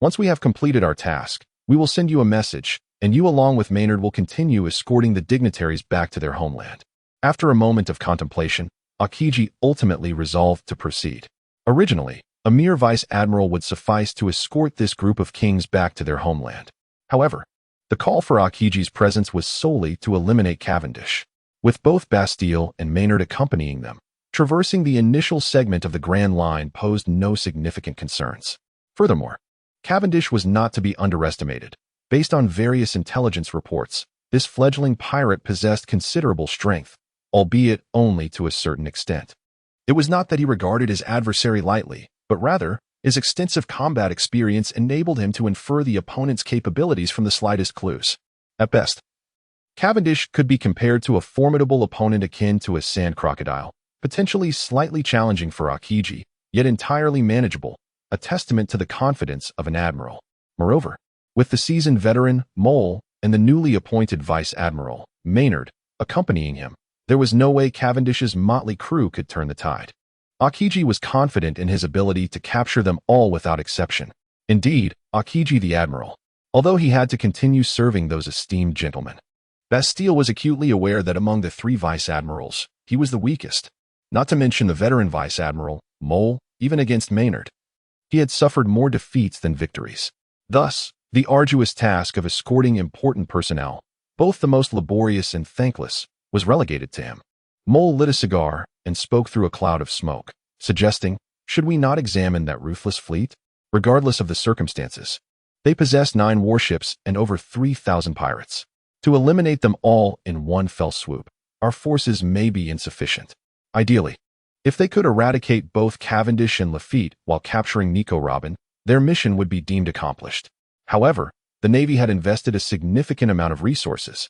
Once we have completed our task, we will send you a message, and you along with Maynard will continue escorting the dignitaries back to their homeland. After a moment of contemplation, Akiji ultimately resolved to proceed. Originally, a mere vice admiral would suffice to escort this group of kings back to their homeland. However, the call for Akiji's presence was solely to eliminate Cavendish, with both Bastille and Maynard accompanying them. Traversing the initial segment of the Grand Line posed no significant concerns. Furthermore, Cavendish was not to be underestimated. Based on various intelligence reports, this fledgling pirate possessed considerable strength, albeit only to a certain extent. It was not that he regarded his adversary lightly, but rather, his extensive combat experience enabled him to infer the opponent's capabilities from the slightest clues. At best, Cavendish could be compared to a formidable opponent akin to a sand crocodile, potentially slightly challenging for Akiji, yet entirely manageable, a testament to the confidence of an admiral. Moreover, with the seasoned veteran, Mole, and the newly appointed vice admiral, Maynard, accompanying him, there was no way Cavendish's motley crew could turn the tide. Akiji was confident in his ability to capture them all without exception. Indeed, Akiji the admiral, although he had to continue serving those esteemed gentlemen. Bastille was acutely aware that among the three vice admirals, he was the weakest, not to mention the veteran vice admiral, Mole, even against Maynard. He had suffered more defeats than victories. Thus, the arduous task of escorting important personnel, both the most laborious and thankless, was relegated to him. Mole lit a cigar and spoke through a cloud of smoke, suggesting, should we not examine that ruthless fleet? Regardless of the circumstances, they possessed 9 warships and over 3,000 pirates. To eliminate them all in one fell swoop, our forces may be insufficient. Ideally, if they could eradicate both Cavendish and Lafitte while capturing Nico Robin, their mission would be deemed accomplished. However, the Navy had invested a significant amount of resources,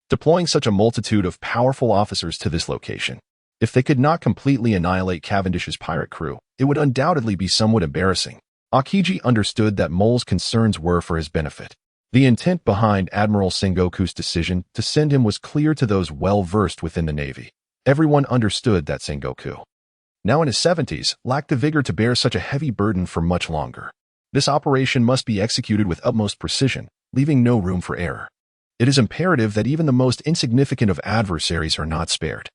deploying such a multitude of powerful officers to this location. If they could not completely annihilate Cavendish's pirate crew, it would undoubtedly be somewhat embarrassing. Akiji understood that Mole's concerns were for his benefit. The intent behind Admiral Sengoku's decision to send him was clear to those well-versed within the Navy. Everyone understood that Sengoku, now in his 70s, lacked the vigor to bear such a heavy burden for much longer. This operation must be executed with utmost precision, leaving no room for error. It is imperative that even the most insignificant of adversaries are not spared.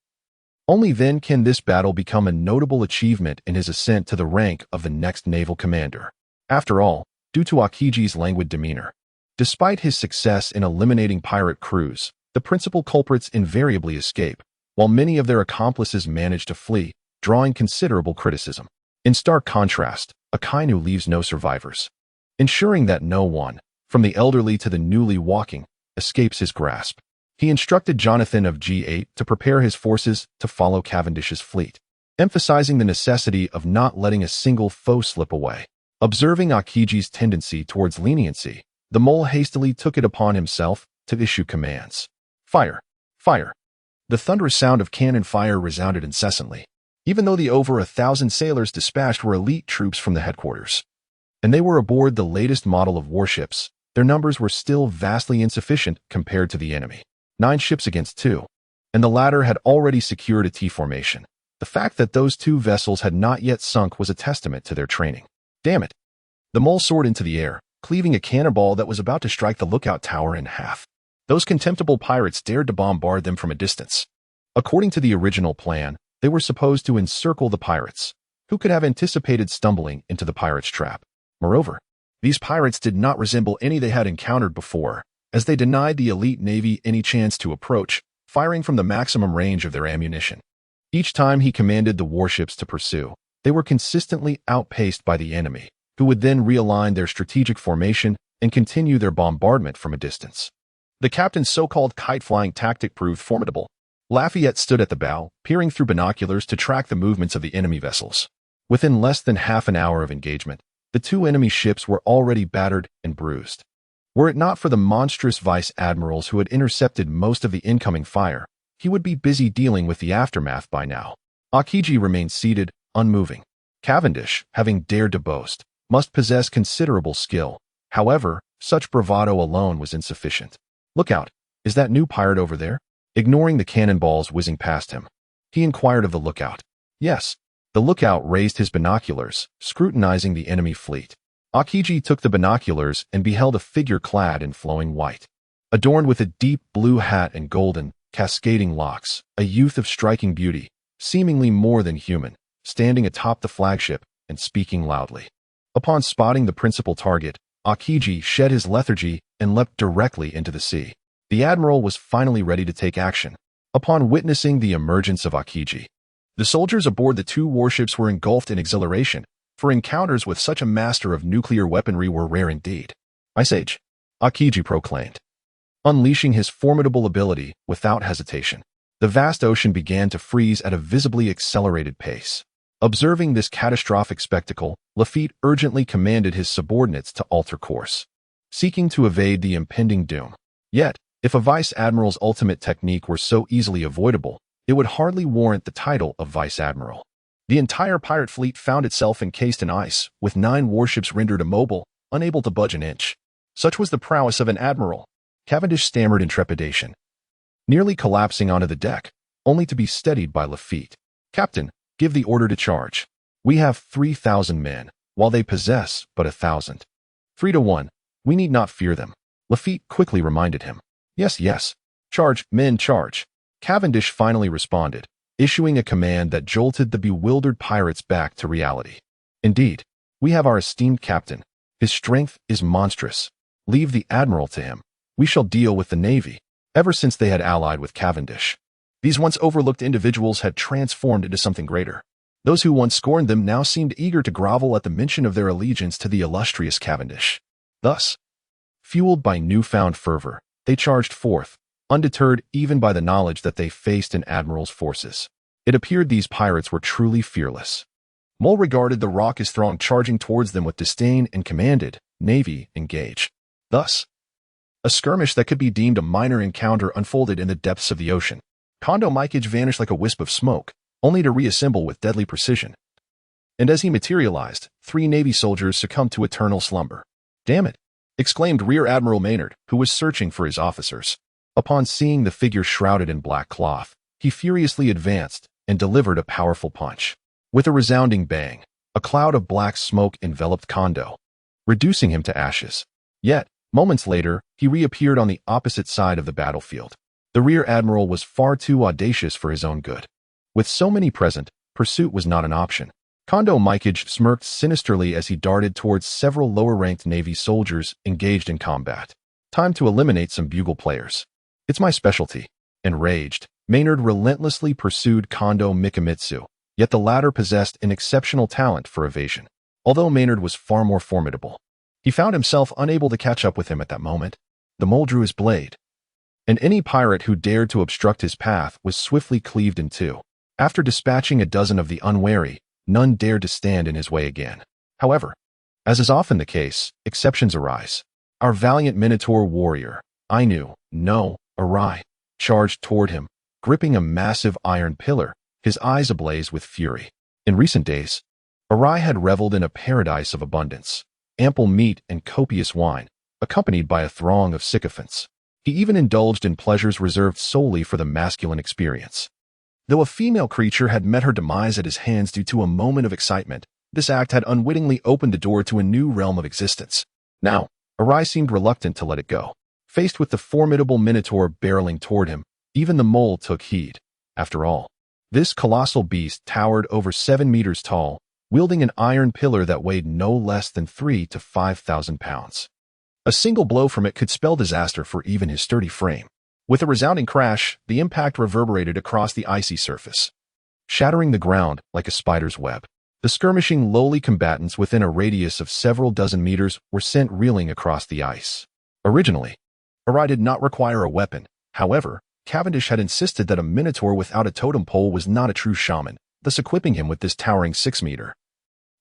Only then can this battle become a notable achievement in his ascent to the rank of the next naval commander. After all, due to Akiji's languid demeanor, despite his success in eliminating pirate crews, the principal culprits invariably escape, while many of their accomplices manage to flee, drawing considerable criticism. In stark contrast, Akainu leaves no survivors, ensuring that no one, from the elderly to the newly walking, escapes his grasp. He instructed Jonathan of G8 to prepare his forces to follow Cavendish's fleet, emphasizing the necessity of not letting a single foe slip away. Observing Akiji's tendency towards leniency, the Mole hastily took it upon himself to issue commands. Fire! Fire! The thunderous sound of cannon fire resounded incessantly, even though the over 1,000 sailors dispatched were elite troops from the headquarters, and they were aboard the latest model of warships. Their numbers were still vastly insufficient compared to the enemy. 9 ships against 2, and the latter had already secured a T formation. The fact that those 2 vessels had not yet sunk was a testament to their training. Damn it! The Mole soared into the air, cleaving a cannonball that was about to strike the lookout tower in half. Those contemptible pirates dared to bombard them from a distance. According to the original plan, they were supposed to encircle the pirates. Who could have anticipated stumbling into the pirates' trap? Moreover, these pirates did not resemble any they had encountered before, as they denied the elite navy any chance to approach, firing from the maximum range of their ammunition. Each time he commanded the warships to pursue, they were consistently outpaced by the enemy, who would then realign their strategic formation and continue their bombardment from a distance. The captain's so-called kite-flying tactic proved formidable. Lafayette stood at the bow, peering through binoculars to track the movements of the enemy vessels. Within less than half an hour of engagement, the 2 enemy ships were already battered and bruised. Were it not for the monstrous vice admirals who had intercepted most of the incoming fire, he would be busy dealing with the aftermath by now. Akiji remained seated, unmoving. Cavendish, having dared to boast, must possess considerable skill. However, such bravado alone was insufficient. Look out! Is that new pirate over there? Ignoring the cannonballs whizzing past him, he inquired of the lookout. Yes. The lookout raised his binoculars, scrutinizing the enemy fleet. Akiji took the binoculars and beheld a figure clad in flowing white, adorned with a deep blue hat and golden, cascading locks, a youth of striking beauty. seemingly more than human, standing atop the flagship and speaking loudly. Upon spotting the principal target, Akiji shed his lethargy and leapt directly into the sea. The admiral was finally ready to take action. Upon witnessing the emergence of Akiji, the soldiers aboard the two warships were engulfed in exhilaration, for encounters with such a master of nuclear weaponry were rare indeed. "Ice Age," Akiji proclaimed, unleashing his formidable ability without hesitation. The vast ocean began to freeze at a visibly accelerated pace. Observing this catastrophic spectacle, Lafitte urgently commanded his subordinates to alter course, seeking to evade the impending doom. Yet, if a vice admiral's ultimate technique were so easily avoidable, it would hardly warrant the title of vice admiral. The entire pirate fleet found itself encased in ice, with 9 warships rendered immobile, unable to budge an inch. Such was the prowess of an admiral. Cavendish stammered in trepidation, nearly collapsing onto the deck, only to be steadied by Lafitte. "Captain, give the order to charge. We have 3,000 men, while they possess but 1,000. 3 to 1. We need not fear them," Lafitte quickly reminded him. Yes, yes. Charge, men, charge." Cavendish finally responded, issuing a command that jolted the bewildered pirates back to reality. "Indeed, we have our esteemed captain. His strength is monstrous. Leave the admiral to him. We shall deal with the navy." Ever since they had allied with Cavendish, these once overlooked individuals had transformed into something greater. Those who once scorned them now seemed eager to grovel at the mention of their allegiance to the illustrious Cavendish. Thus, fueled by newfound fervor, they charged forth, undeterred even by the knowledge that they faced an admiral's forces. It appeared these pirates were truly fearless. Mole regarded the raucous throng charging towards them with disdain and commanded, "Navy, engage." Thus, a skirmish that could be deemed a minor encounter unfolded in the depths of the ocean. Kondo Mikage vanished like a wisp of smoke, only to reassemble with deadly precision. And as he materialized, 3 Navy soldiers succumbed to eternal slumber. "Damn it!" exclaimed Rear Admiral Maynard, who was searching for his officers. Upon seeing the figure shrouded in black cloth, he furiously advanced and delivered a powerful punch. With a resounding bang, a cloud of black smoke enveloped Kondo, reducing him to ashes. Yet, moments later, he reappeared on the opposite side of the battlefield. The Rear Admiral was far too audacious for his own good. With so many present, pursuit was not an option. Kondo Mikage smirked sinisterly as he darted towards several lower-ranked Navy soldiers engaged in combat. "Time to eliminate some bugle players. It's my specialty." Enraged, Maynard relentlessly pursued Kondo Mikamitsu, yet the latter possessed an exceptional talent for evasion. Although Maynard was far more formidable, he found himself unable to catch up with him at that moment. The mole drew his blade, and any pirate who dared to obstruct his path was swiftly cleaved in two. After dispatching a dozen of the unwary, none dared to stand in his way again. However, as is often the case, exceptions arise. Our valiant Minotaur warrior, Arai, charged toward him, gripping a massive iron pillar, his eyes ablaze with fury. In recent days, Arai had reveled in a paradise of abundance, ample meat and copious wine, accompanied by a throng of sycophants. He even indulged in pleasures reserved solely for the masculine experience. Though a female creature had met her demise at his hands due to a moment of excitement, this act had unwittingly opened the door to a new realm of existence. Now, Arai seemed reluctant to let it go. Faced with the formidable Minotaur barreling toward him, even the mole took heed. After all, this colossal beast towered over 7 meters tall, wielding an iron pillar that weighed no less than 3,000 to 5,000 pounds. A single blow from it could spell disaster for even his sturdy frame. With a resounding crash, the impact reverberated across the icy surface, shattering the ground like a spider's web. The skirmishing lowly combatants within a radius of several dozen meters were sent reeling across the ice. Originally, Arai did not require a weapon. However, Cavendish had insisted that a Minotaur without a totem pole was not a true shaman, thus equipping him with this towering 6-meter,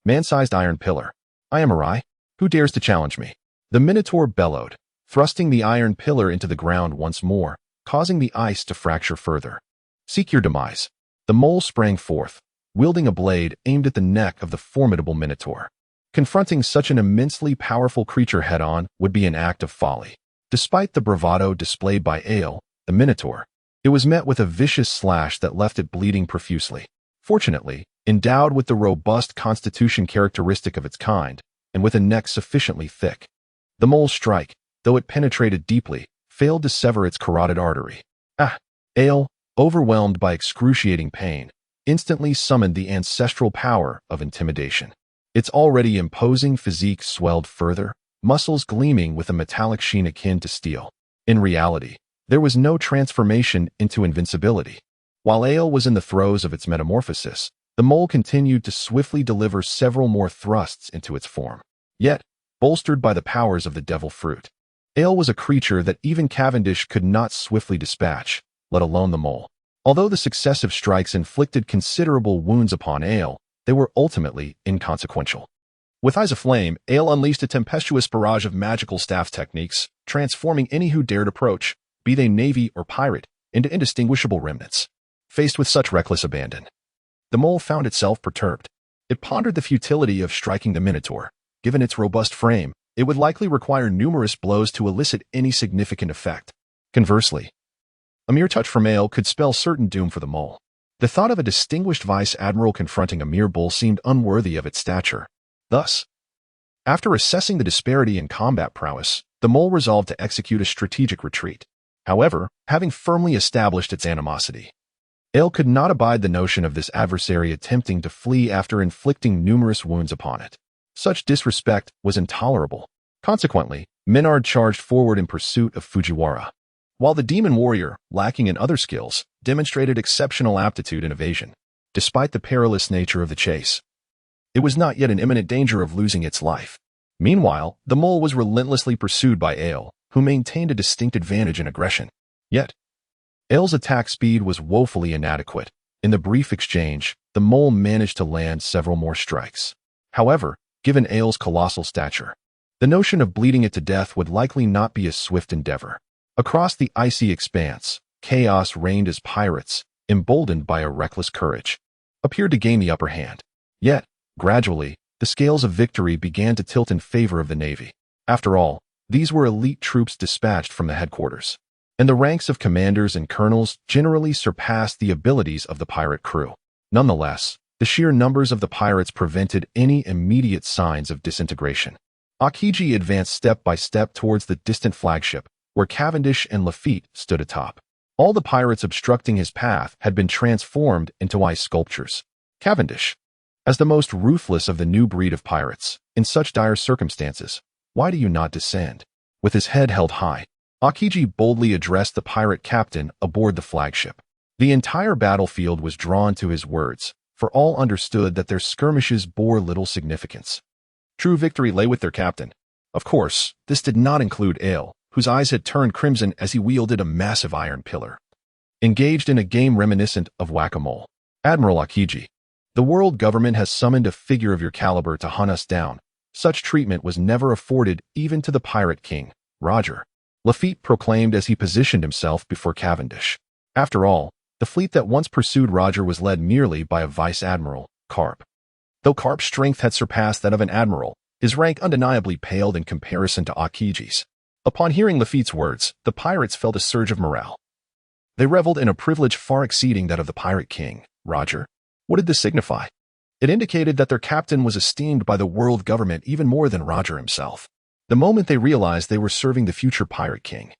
man-sized iron pillar. "I am Arai. Who dares to challenge me?" The Minotaur bellowed, thrusting the iron pillar into the ground once more, causing the ice to fracture further. "Seek your demise." The mole sprang forth, wielding a blade aimed at the neck of the formidable Minotaur. Confronting such an immensely powerful creature head-on would be an act of folly. Despite the bravado displayed by Ale, the Minotaur, it was met with a vicious slash that left it bleeding profusely. Fortunately, endowed with the robust constitution characteristic of its kind, and with a neck sufficiently thick, the mole's strike, though it penetrated deeply, failed to sever its carotid artery. Ale, overwhelmed by excruciating pain, instantly summoned the ancestral power of intimidation. Its already imposing physique swelled further, muscles gleaming with a metallic sheen akin to steel. In reality, there was no transformation into invincibility. While Ale was in the throes of its metamorphosis, the mole continued to swiftly deliver several more thrusts into its form. Yet, bolstered by the powers of the devil fruit, Ale was a creature that even Cavendish could not swiftly dispatch, let alone the mole. Although the successive strikes inflicted considerable wounds upon Ale, they were ultimately inconsequential. With eyes aflame, Ale unleashed a tempestuous barrage of magical staff techniques, transforming any who dared approach, be they navy or pirate, into indistinguishable remnants. Faced with such reckless abandon, the mole found itself perturbed. It pondered the futility of striking the Minotaur. Given its robust frame, it would likely require numerous blows to elicit any significant effect. Conversely, a mere touch from Ale could spell certain doom for the mole. The thought of a distinguished vice admiral confronting a mere bull seemed unworthy of its stature. Thus, after assessing the disparity in combat prowess, the mole resolved to execute a strategic retreat. However, having firmly established its animosity, Ale could not abide the notion of this adversary attempting to flee after inflicting numerous wounds upon it. Such disrespect was intolerable. Consequently, Menard charged forward in pursuit of Fujiwara. While the demon warrior, lacking in other skills, demonstrated exceptional aptitude in evasion. Despite the perilous nature of the chase, it was not yet in imminent danger of losing its life. Meanwhile, the mole was relentlessly pursued by Ale, who maintained a distinct advantage in aggression. Yet, Ale's attack speed was woefully inadequate. In the brief exchange, the mole managed to land several more strikes. However, given Ale's colossal stature, the notion of bleeding it to death would likely not be a swift endeavor. Across the icy expanse, chaos reigned as pirates, emboldened by a reckless courage, appeared to gain the upper hand. Yet, gradually, the scales of victory began to tilt in favor of the Navy. After all, these were elite troops dispatched from the headquarters, and the ranks of commanders and colonels generally surpassed the abilities of the pirate crew. Nonetheless, the sheer numbers of the pirates prevented any immediate signs of disintegration. Akiji advanced step by step towards the distant flagship, where Cavendish and Lafitte stood atop. All the pirates obstructing his path had been transformed into ice sculptures. Cavendish, as the most ruthless of the new breed of pirates, in such dire circumstances, why do you not descend? With his head held high, Akiji boldly addressed the pirate captain aboard the flagship. The entire battlefield was drawn to his words, for all understood that their skirmishes bore little significance. True victory lay with their captain. Of course, this did not include Ale, whose eyes had turned crimson as he wielded a massive iron pillar. Engaged in a game reminiscent of whack-a-mole. Admiral Akiji, the world government has summoned a figure of your caliber to hunt us down. Such treatment was never afforded even to the pirate king, Roger, Lafitte proclaimed as he positioned himself before Cavendish. After all, the fleet that once pursued Roger was led merely by a vice admiral, Carp. Though Carp's strength had surpassed that of an admiral, his rank undeniably paled in comparison to Akiji's. Upon hearing Lafitte's words, the pirates felt a surge of morale. They reveled in a privilege far exceeding that of the pirate king, Roger. What did this signify? It indicated that their captain was esteemed by the world government even more than Roger himself. The moment they realized they were serving the future pirate king,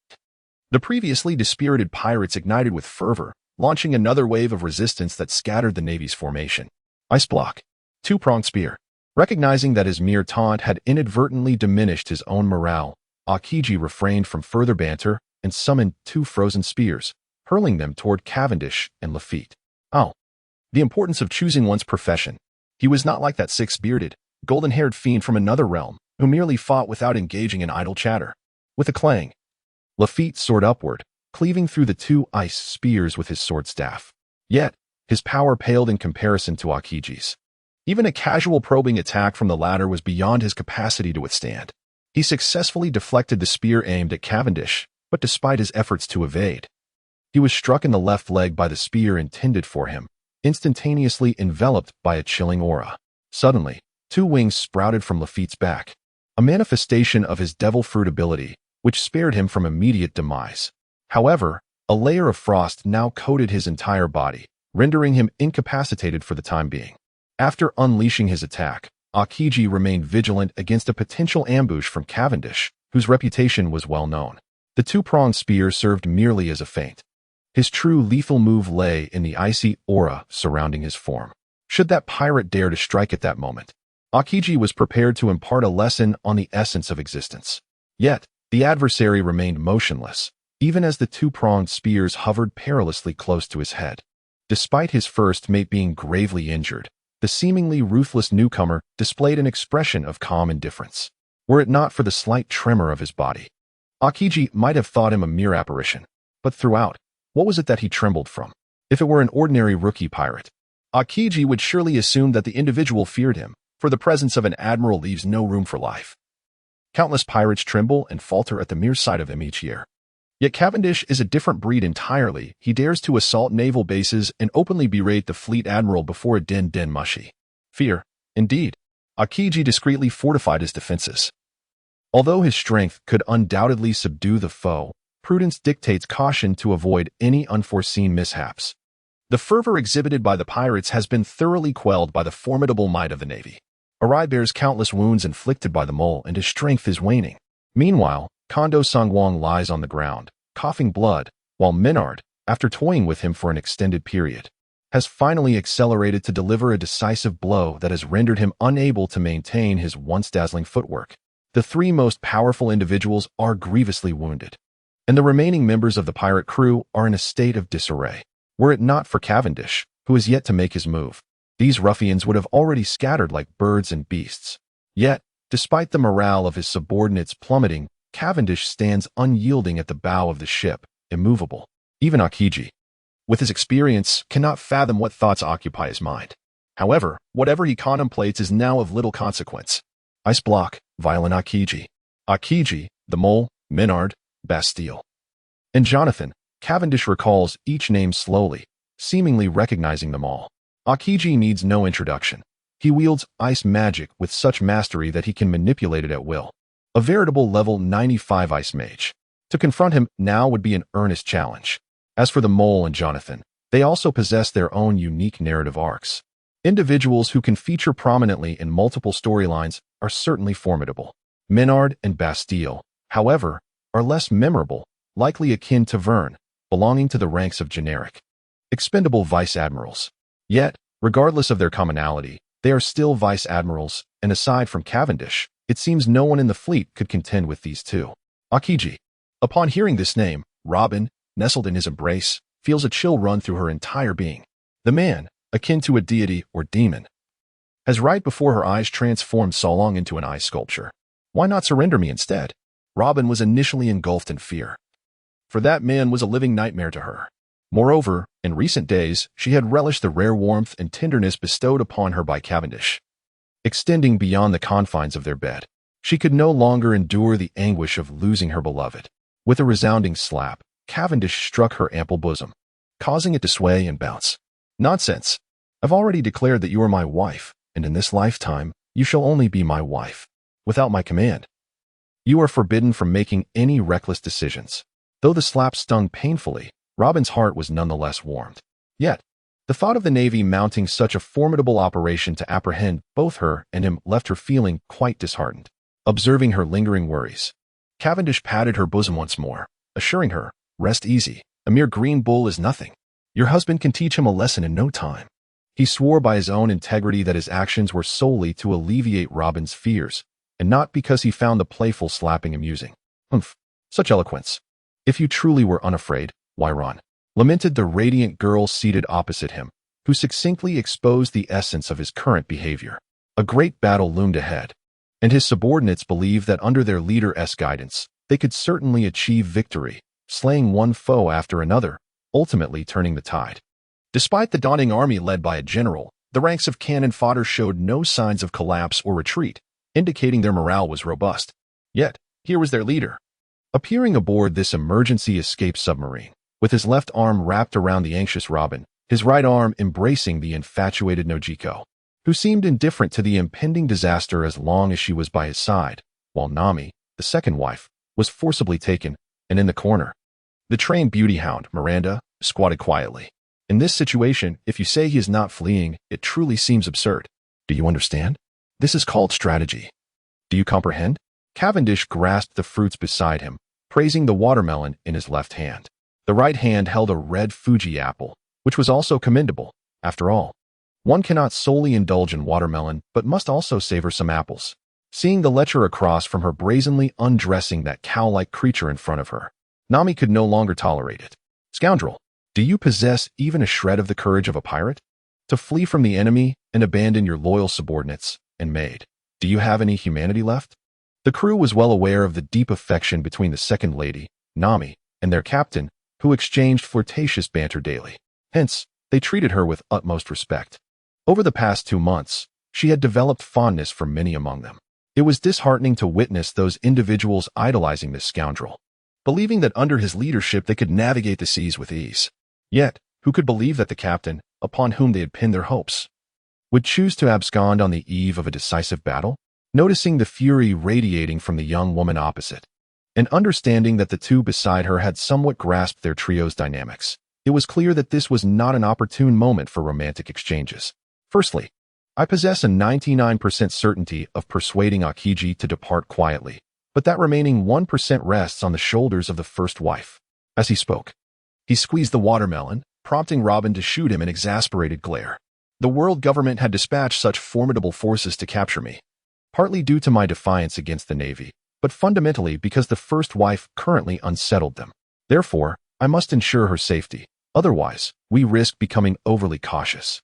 the previously dispirited pirates ignited with fervor, launching another wave of resistance that scattered the Navy's formation. Ice block. Two-pronged spear. Recognizing that his mere taunt had inadvertently diminished his own morale, Akiji refrained from further banter and summoned two frozen spears, hurling them toward Cavendish and Lafitte. Oh, the importance of choosing one's profession. He was not like that six-bearded, golden-haired fiend from another realm, who merely fought without engaging in idle chatter. With a clang, Lafitte soared upward, cleaving through the two ice spears with his sword staff. Yet, his power paled in comparison to Akiji's. Even a casual probing attack from the latter was beyond his capacity to withstand. He successfully deflected the spear aimed at Cavendish, but despite his efforts to evade, he was struck in the left leg by the spear intended for him, instantaneously enveloped by a chilling aura. Suddenly, two wings sprouted from Lafitte's back, a manifestation of his devil fruit ability, which spared him from immediate demise. However, a layer of frost now coated his entire body, rendering him incapacitated for the time being. After unleashing his attack, Akiji remained vigilant against a potential ambush from Cavendish, whose reputation was well known. The two-pronged spear served merely as a feint. His true lethal move lay in the icy aura surrounding his form. Should that pirate dare to strike at that moment, Akiji was prepared to impart a lesson on the essence of existence. Yet, the adversary remained motionless, even as the two-pronged spears hovered perilously close to his head. Despite his first mate being gravely injured, the seemingly ruthless newcomer displayed an expression of calm indifference. Were it not for the slight tremor of his body, Akiji might have thought him a mere apparition. But throughout, what was it that he trembled from? If it were an ordinary rookie pirate, Akiji would surely assume that the individual feared him, for the presence of an admiral leaves no room for life. Countless pirates tremble and falter at the mere sight of him each year. Yet Cavendish is a different breed entirely. He dares to assault naval bases and openly berate the fleet admiral before a den mushy. Fear, indeed. Akiji discreetly fortified his defenses. Although his strength could undoubtedly subdue the foe, prudence dictates caution to avoid any unforeseen mishaps. The fervor exhibited by the pirates has been thoroughly quelled by the formidable might of the navy. Arai bears countless wounds inflicted by the mole, and his strength is waning. Meanwhile, Kondo Sangwang lies on the ground, coughing blood, while Minard, after toying with him for an extended period, has finally accelerated to deliver a decisive blow that has rendered him unable to maintain his once dazzling footwork. The three most powerful individuals are grievously wounded, and the remaining members of the pirate crew are in a state of disarray. Were it not for Cavendish, who is yet to make his move, these ruffians would have already scattered like birds and beasts. Yet, despite the morale of his subordinates plummeting, Cavendish stands unyielding at the bow of the ship, immovable. Even Akiji, with his experience, cannot fathom what thoughts occupy his mind. However, whatever he contemplates is now of little consequence. Ice block, violent Akiji. Akiji, the mole, Minard, Bastille. And Jonathan. Cavendish recalls each name slowly, seemingly recognizing them all. Akiji needs no introduction. He wields ice magic with such mastery that he can manipulate it at will. A veritable level 95 ice mage. To confront him now would be an earnest challenge. As for the mole and Jonathan, they also possess their own unique narrative arcs. Individuals who can feature prominently in multiple storylines are certainly formidable. Minard and Bastille, however, are less memorable, likely akin to Verne, belonging to the ranks of generic, expendable vice-admirals. Yet, regardless of their commonality, they are still vice-admirals, and aside from Cavendish, it seems no one in the fleet could contend with these two. Akiji. Upon hearing this name, Robin, nestled in his embrace, feels a chill run through her entire being. The man, akin to a deity or demon, has right before her eyes transformed Solong into an ice sculpture. Why not surrender me instead? Robin was initially engulfed in fear, for that man was a living nightmare to her. Moreover, in recent days, she had relished the rare warmth and tenderness bestowed upon her by Cavendish. Extending beyond the confines of their bed, she could no longer endure the anguish of losing her beloved. With a resounding slap, Cavendish struck her ample bosom, causing it to sway and bounce. Nonsense! I've already declared that you are my wife, and in this lifetime, you shall only be my wife, without my command. You are forbidden from making any reckless decisions. Though the slap stung painfully, Robin's heart was nonetheless warmed. Yet, the thought of the Navy mounting such a formidable operation to apprehend both her and him left her feeling quite disheartened. Observing her lingering worries, Cavendish patted her bosom once more, assuring her, "Rest easy, a mere green bull is nothing. Your husband can teach him a lesson in no time." He swore by his own integrity that his actions were solely to alleviate Robin's fears, and not because he found the playful slapping amusing. Humph, such eloquence. If you truly were unafraid, why run? Lamented the radiant girl seated opposite him, who succinctly exposed the essence of his current behavior. A great battle loomed ahead, and his subordinates believed that under their leader's guidance, they could certainly achieve victory, slaying one foe after another, ultimately turning the tide. Despite the daunting army led by a general, the ranks of cannon fodder showed no signs of collapse or retreat, indicating their morale was robust. Yet, here was their leader, appearing aboard this emergency escape submarine, with his left arm wrapped around the anxious Robin, his right arm embracing the infatuated Nojiko, who seemed indifferent to the impending disaster as long as she was by his side, while Nami, the second wife, was forcibly taken, and in the corner. The trained beauty hound, Miranda, squatted quietly. In this situation, if you say he is not fleeing, it truly seems absurd. Do you understand? This is called strategy. Do you comprehend? Cavendish grasped the fruits beside him, praising the watermelon in his left hand. The right hand held a red Fuji apple, which was also commendable. After all, one cannot solely indulge in watermelon, but must also savor some apples. Seeing the lecher across from her brazenly undressing that cow-like creature in front of her, Nami could no longer tolerate it. Scoundrel, do you possess even a shred of the courage of a pirate? To flee from the enemy and abandon your loyal subordinates and maid, do you have any humanity left? The crew was well aware of the deep affection between the second lady, Nami, and their captain, who exchanged flirtatious banter daily. Hence, they treated her with utmost respect. Over the past 2 months, she had developed fondness for many among them. It was disheartening to witness those individuals idolizing this scoundrel, believing that under his leadership they could navigate the seas with ease. Yet, who could believe that the captain, upon whom they had pinned their hopes, would choose to abscond on the eve of a decisive battle? Noticing the fury radiating from the young woman opposite, and understanding that the two beside her had somewhat grasped their trio's dynamics, it was clear that this was not an opportune moment for romantic exchanges. Firstly, I possess a 99% certainty of persuading Akiji to depart quietly, but that remaining 1% rests on the shoulders of the first wife. As he spoke, he squeezed the watermelon, prompting Robin to shoot him an exasperated glare. The world government had dispatched such formidable forces to capture me, partly due to my defiance against the Navy, but fundamentally because the first wife currently unsettled them. Therefore, I must ensure her safety. Otherwise, we risk becoming overly cautious,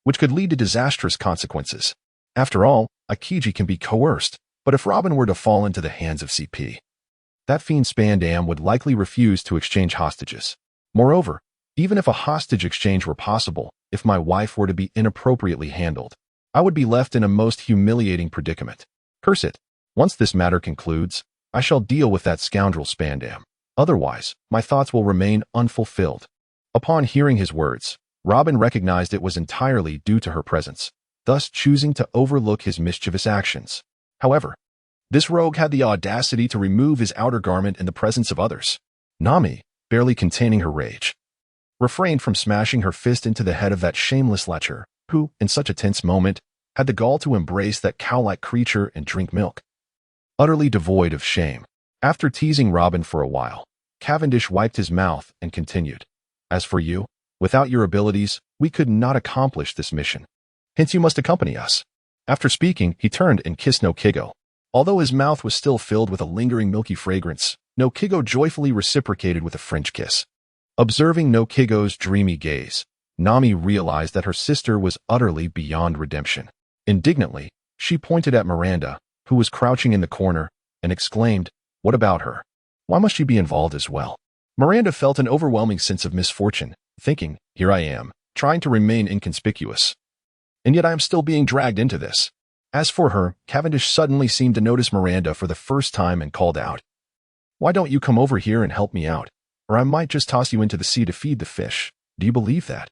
which could lead to disastrous consequences. After all, Akiji can be coerced, but if Robin were to fall into the hands of CP, that fiend Spandam would likely refuse to exchange hostages. Moreover, even if a hostage exchange were possible, if my wife were to be inappropriately handled, I would be left in a most humiliating predicament. Curse it. Once this matter concludes, I shall deal with that scoundrel Spandam. Otherwise, my thoughts will remain unfulfilled. Upon hearing his words, Robin recognized it was entirely due to her presence, thus choosing to overlook his mischievous actions. However, this rogue had the audacity to remove his outer garment in the presence of others. Nami, barely containing her rage, refrained from smashing her fist into the head of that shameless lecher, who, in such a tense moment, had the gall to embrace that cow-like creature and drink milk. Utterly devoid of shame, after teasing Robin for a while, Cavendish wiped his mouth and continued, "As for you, without your abilities, we could not accomplish this mission. Hence you must accompany us." After speaking, he turned and kissed Nokigo. Although his mouth was still filled with a lingering milky fragrance, Nokigo joyfully reciprocated with a French kiss. Observing Nokigo's dreamy gaze, Nami realized that her sister was utterly beyond redemption. Indignantly, she pointed at Miranda, who was crouching in the corner, and exclaimed, "What about her? Why must she be involved as well?" Miranda felt an overwhelming sense of misfortune, thinking, "Here I am, trying to remain inconspicuous, and yet I am still being dragged into this." As for her, Cavendish suddenly seemed to notice Miranda for the first time and called out, "Why don't you come over here and help me out? Or I might just toss you into the sea to feed the fish. Do you believe that?"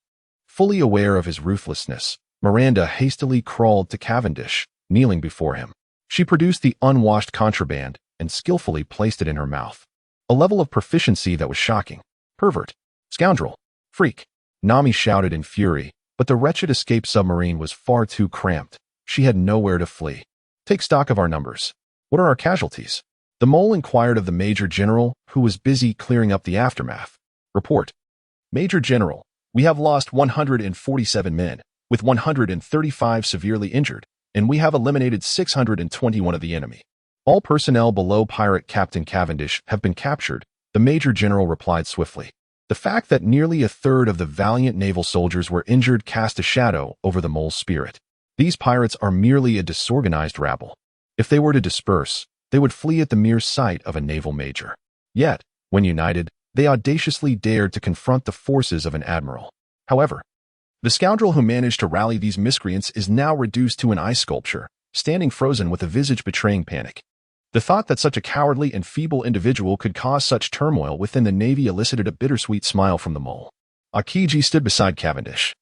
Fully aware of his ruthlessness, Miranda hastily crawled to Cavendish, kneeling before him. She produced the unwashed contraband and skillfully placed it in her mouth, a level of proficiency that was shocking. "Pervert! Scoundrel! Freak!" Nami shouted in fury, but the wretched escaped submarine was far too cramped. She had nowhere to flee. "Take stock of our numbers. What are our casualties?" The mole inquired of the Major General, who was busy clearing up the aftermath. "Report. Major General, we have lost 147 men, with 135 severely injured, and we have eliminated 621 of the enemy. All personnel below Pirate Captain Cavendish have been captured," the Major General replied swiftly. The fact that nearly a third of the valiant naval soldiers were injured cast a shadow over the mole's spirit. These pirates are merely a disorganized rabble. If they were to disperse, they would flee at the mere sight of a naval major. Yet, when united, they audaciously dared to confront the forces of an admiral. However, the scoundrel who managed to rally these miscreants is now reduced to an ice sculpture, standing frozen with a visage betraying panic. The thought that such a cowardly and feeble individual could cause such turmoil within the Navy elicited a bittersweet smile from the mole. Akiji stood beside Cavendish,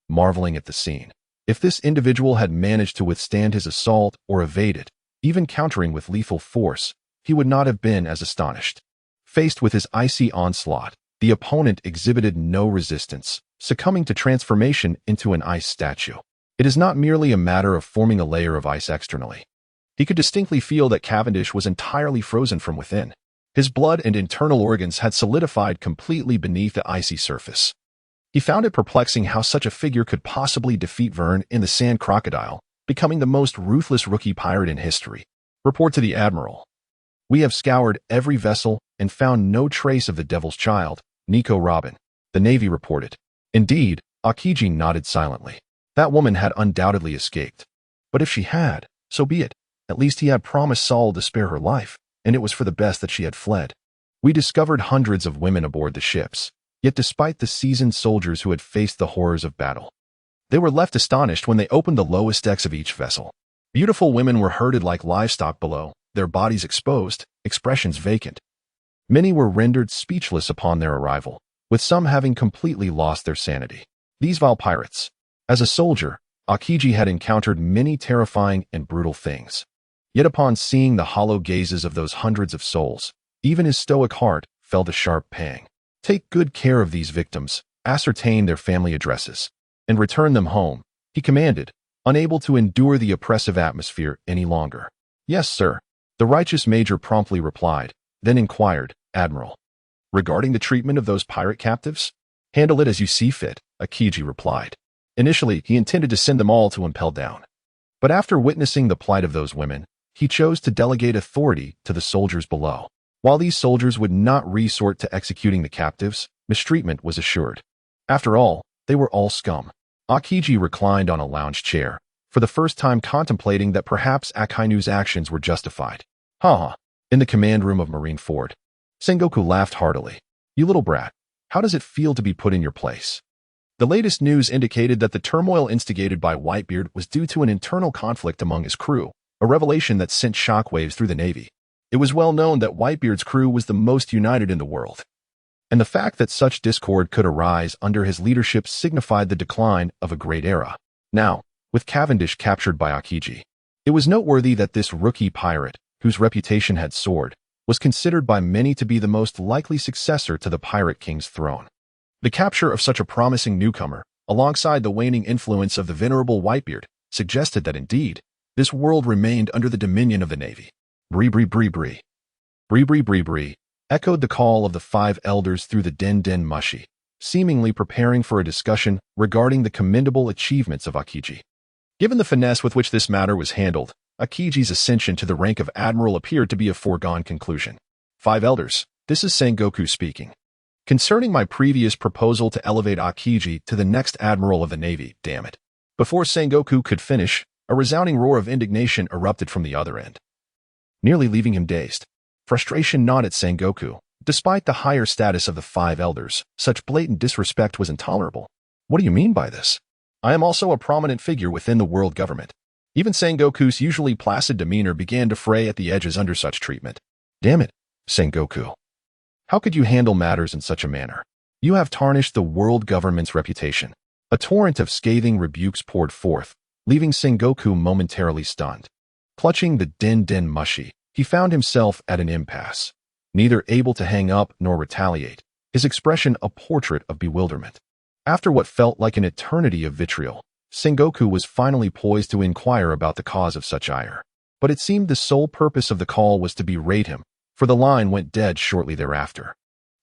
marveling at the scene. If this individual had managed to withstand his assault or evade it, even countering with lethal force, he would not have been as astonished. Faced with his icy onslaught, the opponent exhibited no resistance, succumbing to transformation into an ice statue. It is not merely a matter of forming a layer of ice externally. He could distinctly feel that Cavendish was entirely frozen from within. His blood and internal organs had solidified completely beneath the icy surface. He found it perplexing how such a figure could possibly defeat Vern in the Sand Crocodile, becoming the most ruthless rookie pirate in history. Report to the Admiral. We have scoured every vessel and found no trace of the Devil's Child, Nico Robin, the Navy reported. Indeed, Akiji nodded silently. That woman had undoubtedly escaped. But if she had, so be it. At least he had promised Saul to spare her life, and it was for the best that she had fled. We discovered hundreds of women aboard the ships, yet despite the seasoned soldiers who had faced the horrors of battle, they were left astonished when they opened the lowest decks of each vessel. Beautiful women were herded like livestock below, their bodies exposed, expressions vacant. Many were rendered speechless upon their arrival, with some having completely lost their sanity. These vile pirates. As a soldier, Akiji had encountered many terrifying and brutal things. Yet upon seeing the hollow gazes of those hundreds of souls, even his stoic heart felt a sharp pang. Take good care of these victims, ascertain their family addresses, and return them home, he commanded, unable to endure the oppressive atmosphere any longer. Yes, sir, the righteous major promptly replied, then inquired, Admiral. Regarding the treatment of those pirate captives? Handle it as you see fit, Akiji replied. Initially, he intended to send them all to impel down. But after witnessing the plight of those women, he chose to delegate authority to the soldiers below. While these soldiers would not resort to executing the captives, mistreatment was assured. After all, they were all scum. Akiji reclined on a lounge chair, for the first time contemplating that perhaps Akainu's actions were justified. In the command room of Marine Ford, Sengoku laughed heartily. You little brat, how does it feel to be put in your place? The latest news indicated that the turmoil instigated by Whitebeard was due to an internal conflict among his crew, a revelation that sent shockwaves through the Navy. It was well known that Whitebeard's crew was the most united in the world, and the fact that such discord could arise under his leadership signified the decline of a great era. Now, with Cavendish captured by Akiji, it was noteworthy that this rookie pirate, whose reputation had soared, was considered by many to be the most likely successor to the Pirate King's throne. The capture of such a promising newcomer, alongside the waning influence of the venerable Whitebeard, suggested that indeed, this world remained under the dominion of the Navy. Bree bree bree bree. Bree bree bree bree, echoed the call of the 5 elders through the den mushy, seemingly preparing for a discussion regarding the commendable achievements of Akiji. Given the finesse with which this matter was handled, Akiji's ascension to the rank of admiral appeared to be a foregone conclusion. 5 elders, this is Sengoku speaking. Concerning my previous proposal to elevate Akiji to the next admiral of the Navy, damn it. Before Sengoku could finish, a resounding roar of indignation erupted from the other end, nearly leaving him dazed. Frustration gnawed at Sengoku. Despite the higher status of the 5 elders, such blatant disrespect was intolerable. What do you mean by this? I am also a prominent figure within the world government. Even Sengoku's usually placid demeanor began to fray at the edges under such treatment. Damn it, Sengoku. How could you handle matters in such a manner? You have tarnished the world government's reputation. A torrent of scathing rebukes poured forth, leaving Sengoku momentarily stunned. Clutching the den mushy, he found himself at an impasse, neither able to hang up nor retaliate, his expression a portrait of bewilderment. After what felt like an eternity of vitriol, Sengoku was finally poised to inquire about the cause of such ire. But it seemed the sole purpose of the call was to berate him, for the line went dead shortly thereafter.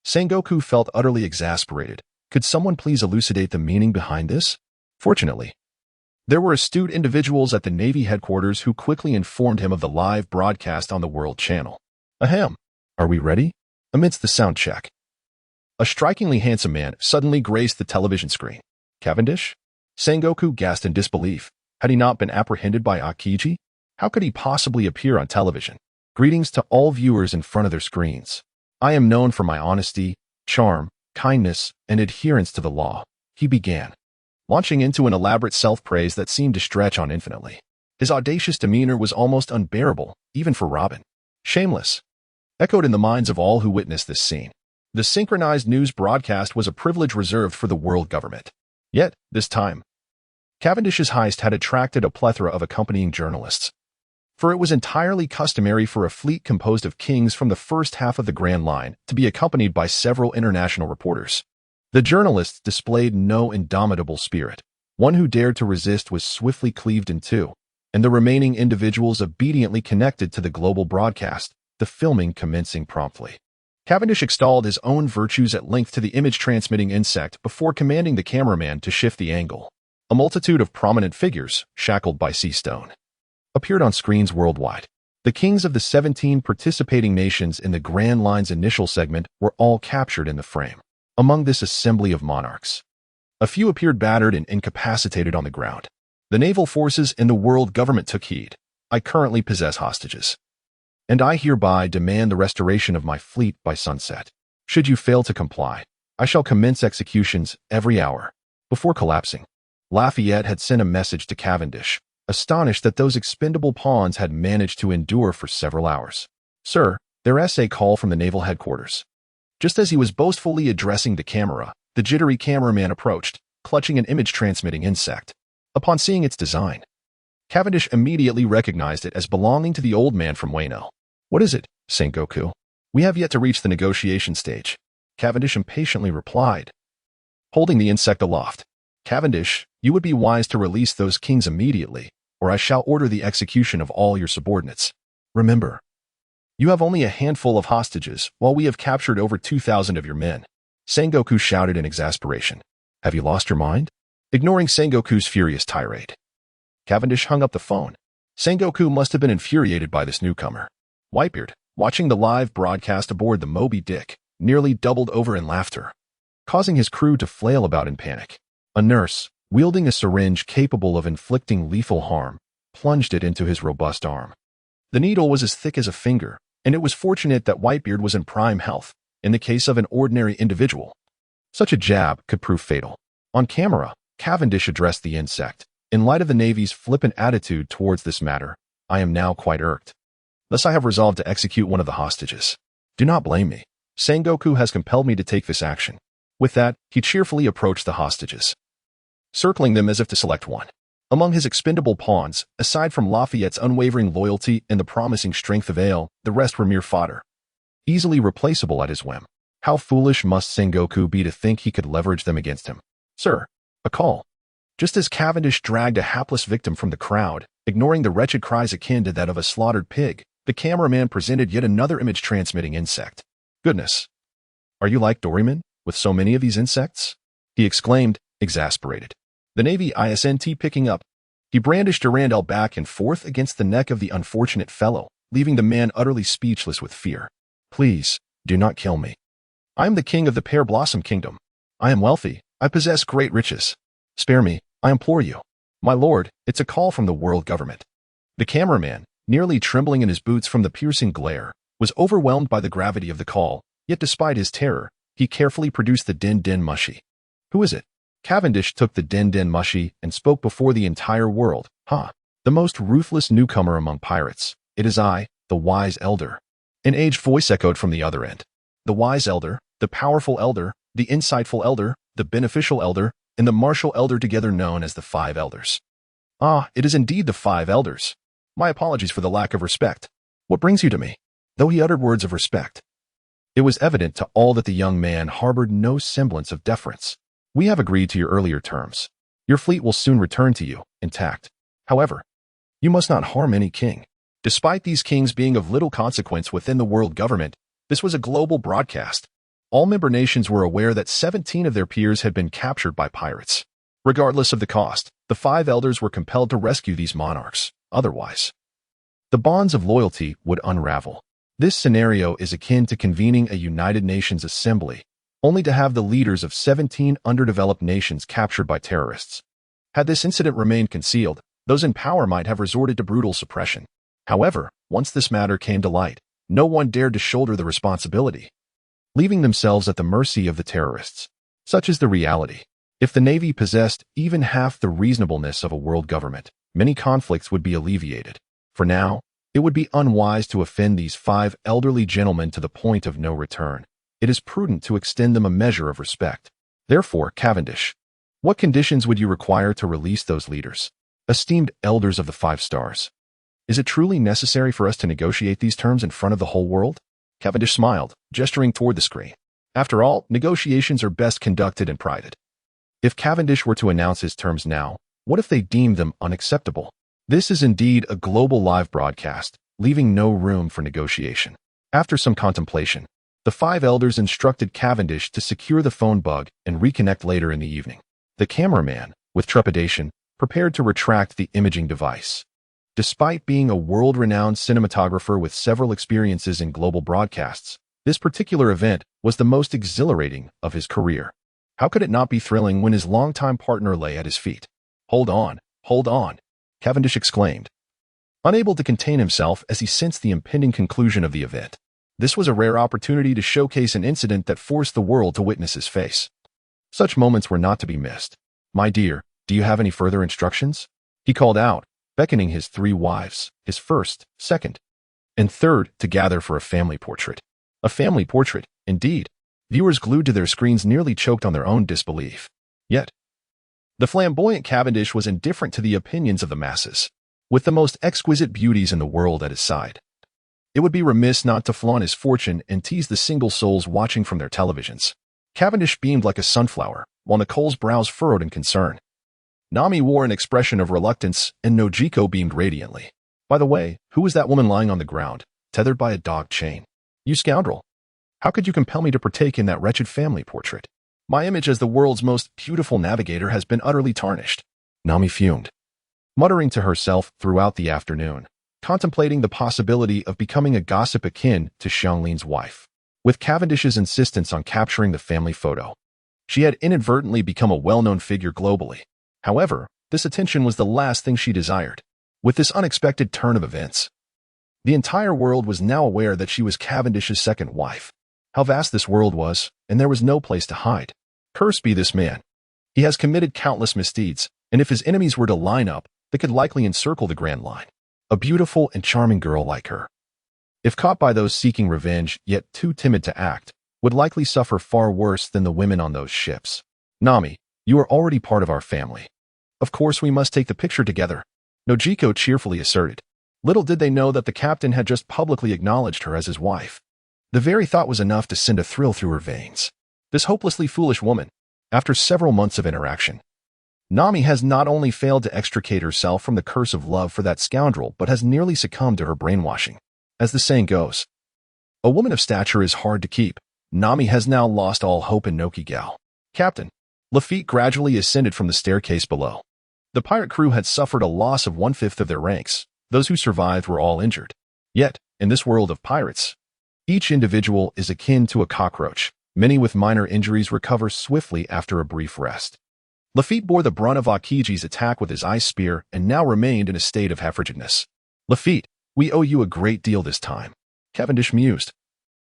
Sengoku felt utterly exasperated. Could someone please elucidate the meaning behind this? Fortunately, there were astute individuals at the Navy headquarters who quickly informed him of the live broadcast on the World Channel. Ahem. Are we ready? Amidst the sound check, a strikingly handsome man suddenly graced the television screen. Cavendish? Sengoku gasped in disbelief. Had he not been apprehended by Akiji? How could he possibly appear on television? Greetings to all viewers in front of their screens. I am known for my honesty, charm, kindness, and adherence to the law, he began, launching into an elaborate self-praise that seemed to stretch on infinitely. His audacious demeanor was almost unbearable, even for Robin. Shameless, echoed in the minds of all who witnessed this scene. The synchronized news broadcast was a privilege reserved for the world government. Yet, this time, Cavendish's heist had attracted a plethora of accompanying journalists. For it was entirely customary for a fleet composed of kings from the first half of the Grand Line to be accompanied by several international reporters. The journalists displayed no indomitable spirit. One who dared to resist was swiftly cleaved in two, and the remaining individuals obediently connected to the global broadcast, the filming commencing promptly. Cavendish extolled his own virtues at length to the image-transmitting insect before commanding the cameraman to shift the angle. A multitude of prominent figures, shackled by sea stone, appeared on screens worldwide. The kings of the 17 participating nations in the Grand Line's initial segment were all captured in the frame. Among this assembly of monarchs, a few appeared battered and incapacitated on the ground. The naval forces and the world government took heed. I currently possess hostages, and I hereby demand the restoration of my fleet by sunset. Should you fail to comply, I shall commence executions every hour. Before collapsing, Lafayette had sent a message to Cavendish, astonished that those expendable pawns had managed to endure for several hours. Sir, there's a call from the naval headquarters. Just as he was boastfully addressing the camera, the jittery cameraman approached, clutching an image-transmitting insect. Upon seeing its design, Cavendish immediately recognized it as belonging to the old man from Wano. What is it, Sengoku? We have yet to reach the negotiation stage, Cavendish impatiently replied, holding the insect aloft. Cavendish, you would be wise to release those kings immediately, or I shall order the execution of all your subordinates. Remember, you have only a handful of hostages, while we have captured over 2,000 of your men. Sengoku shouted in exasperation. Have you lost your mind? Ignoring Sengoku's furious tirade, Cavendish hung up the phone. Sengoku must have been infuriated by this newcomer. Whitebeard, watching the live broadcast aboard the Moby Dick, nearly doubled over in laughter, causing his crew to flail about in panic. A nurse, wielding a syringe capable of inflicting lethal harm, plunged it into his robust arm. The needle was as thick as a finger, and it was fortunate that Whitebeard was in prime health. In the case of an ordinary individual, such a jab could prove fatal. On camera, Cavendish addressed the insect. In light of the Navy's flippant attitude towards this matter, I am now quite irked. Thus I have resolved to execute one of the hostages. Do not blame me. Sengoku has compelled me to take this action. With that, he cheerfully approached the hostages, circling them as if to select one. Among his expendable pawns, aside from Lafayette's unwavering loyalty and the promising strength of Ale, the rest were mere fodder, easily replaceable at his whim. How foolish must Sengoku be to think he could leverage them against him? Sir, a call. Just as Cavendish dragged a hapless victim from the crowd, ignoring the wretched cries akin to that of a slaughtered pig, the cameraman presented yet another image-transmitting insect. Goodness! Are you like Doryman, with so many of these insects? He exclaimed, exasperated. The Navy isn't picking up. He brandished Durandal back and forth against the neck of the unfortunate fellow, leaving the man utterly speechless with fear. Please, do not kill me. I am the king of the Pear Blossom Kingdom. I am wealthy. I possess great riches. Spare me, I implore you. My lord, it's a call from the world government. The cameraman, nearly trembling in his boots from the piercing glare, was overwhelmed by the gravity of the call, yet despite his terror, he carefully produced the din-din mushi. Who is it? Cavendish took the din-din mushi and spoke before the entire world. The most ruthless newcomer among pirates. It is I, the wise elder. An aged voice echoed from the other end. The wise elder, the powerful elder, the insightful elder, the beneficial elder, and the martial elder, together known as the Five Elders. It is indeed the Five Elders. My apologies for the lack of respect. What brings you to me? Though he uttered words of respect, it was evident to all that the young man harbored no semblance of deference. We have agreed to your earlier terms. Your fleet will soon return to you, intact. However, you must not harm any king. Despite these kings being of little consequence within the world government, this was a global broadcast. All member nations were aware that 17 of their peers had been captured by pirates. Regardless of the cost, the Five Elders were compelled to rescue these monarchs. Otherwise, the bonds of loyalty would unravel. This scenario is akin to convening a United Nations assembly, only to have the leaders of 17 underdeveloped nations captured by terrorists. Had this incident remained concealed, those in power might have resorted to brutal suppression. However, once this matter came to light, no one dared to shoulder the responsibility, leaving themselves at the mercy of the terrorists. Such is the reality. If the Navy possessed even half the reasonableness of a world government, many conflicts would be alleviated. For now, it would be unwise to offend these 5 elderly gentlemen to the point of no return. It is prudent to extend them a measure of respect. Therefore, Cavendish, what conditions would you require to release those leaders? Esteemed elders of the 5 stars, is it truly necessary for us to negotiate these terms in front of the whole world? Cavendish smiled, gesturing toward the screen. After all, negotiations are best conducted in private. If Cavendish were to announce his terms now, what if they deemed them unacceptable? This is indeed a global live broadcast, leaving no room for negotiation. After some contemplation, the 5 elders instructed Cavendish to secure the phone bug and reconnect later in the evening. The cameraman, with trepidation, prepared to retract the imaging device. Despite being a world-renowned cinematographer with several experiences in global broadcasts, this particular event was the most exhilarating of his career. How could it not be thrilling when his longtime partner lay at his feet? Hold on, Cavendish exclaimed, unable to contain himself as he sensed the impending conclusion of the event. This was a rare opportunity to showcase an incident that forced the world to witness his face. Such moments were not to be missed. My dear, do you have any further instructions? He called out, beckoning his 3 wives, his first, second, and third, to gather for a family portrait. A family portrait, indeed. Viewers glued to their screens nearly choked on their own disbelief. Yet, the flamboyant Cavendish was indifferent to the opinions of the masses. With the most exquisite beauties in the world at his side, it would be remiss not to flaunt his fortune and tease the single souls watching from their televisions. Cavendish beamed like a sunflower, while Nicole's brows furrowed in concern. Nami wore an expression of reluctance, and Nojiko beamed radiantly. By the way, who was that woman lying on the ground, tethered by a dog chain? You scoundrel! How could you compel me to partake in that wretched family portrait? My image as the world's most beautiful navigator has been utterly tarnished. Nami fumed, muttering to herself throughout the afternoon, contemplating the possibility of becoming a gossip akin to Xianglin's wife. With Cavendish's insistence on capturing the family photo, she had inadvertently become a well-known figure globally. However, this attention was the last thing she desired. With this unexpected turn of events, the entire world was now aware that she was Cavendish's second wife. How vast this world was, and there was no place to hide. Cursed be this man. He has committed countless misdeeds, and if his enemies were to line up, they could likely encircle the Grand Line. A beautiful and charming girl like her, if caught by those seeking revenge yet too timid to act, would likely suffer far worse than the women on those ships. Nami, you are already part of our family. Of course we must take the picture together, Nojiko cheerfully asserted. Little did they know that the captain had just publicly acknowledged her as his wife. The very thought was enough to send a thrill through her veins. This hopelessly foolish woman, after several months of interaction, Nami has not only failed to extricate herself from the curse of love for that scoundrel, but has nearly succumbed to her brainwashing. As the saying goes, a woman of stature is hard to keep. Nami has now lost all hope in Nokigal. Captain, Lafitte gradually ascended from the staircase below. The pirate crew had suffered a loss of 1/5 of their ranks. Those who survived were all injured. Yet, in this world of pirates, each individual is akin to a cockroach. Many with minor injuries recover swiftly after a brief rest. Lafitte bore the brunt of Akiji's attack with his ice spear and now remained in a state of half-frigidness. Lafitte, we owe you a great deal this time, Cavendish mused,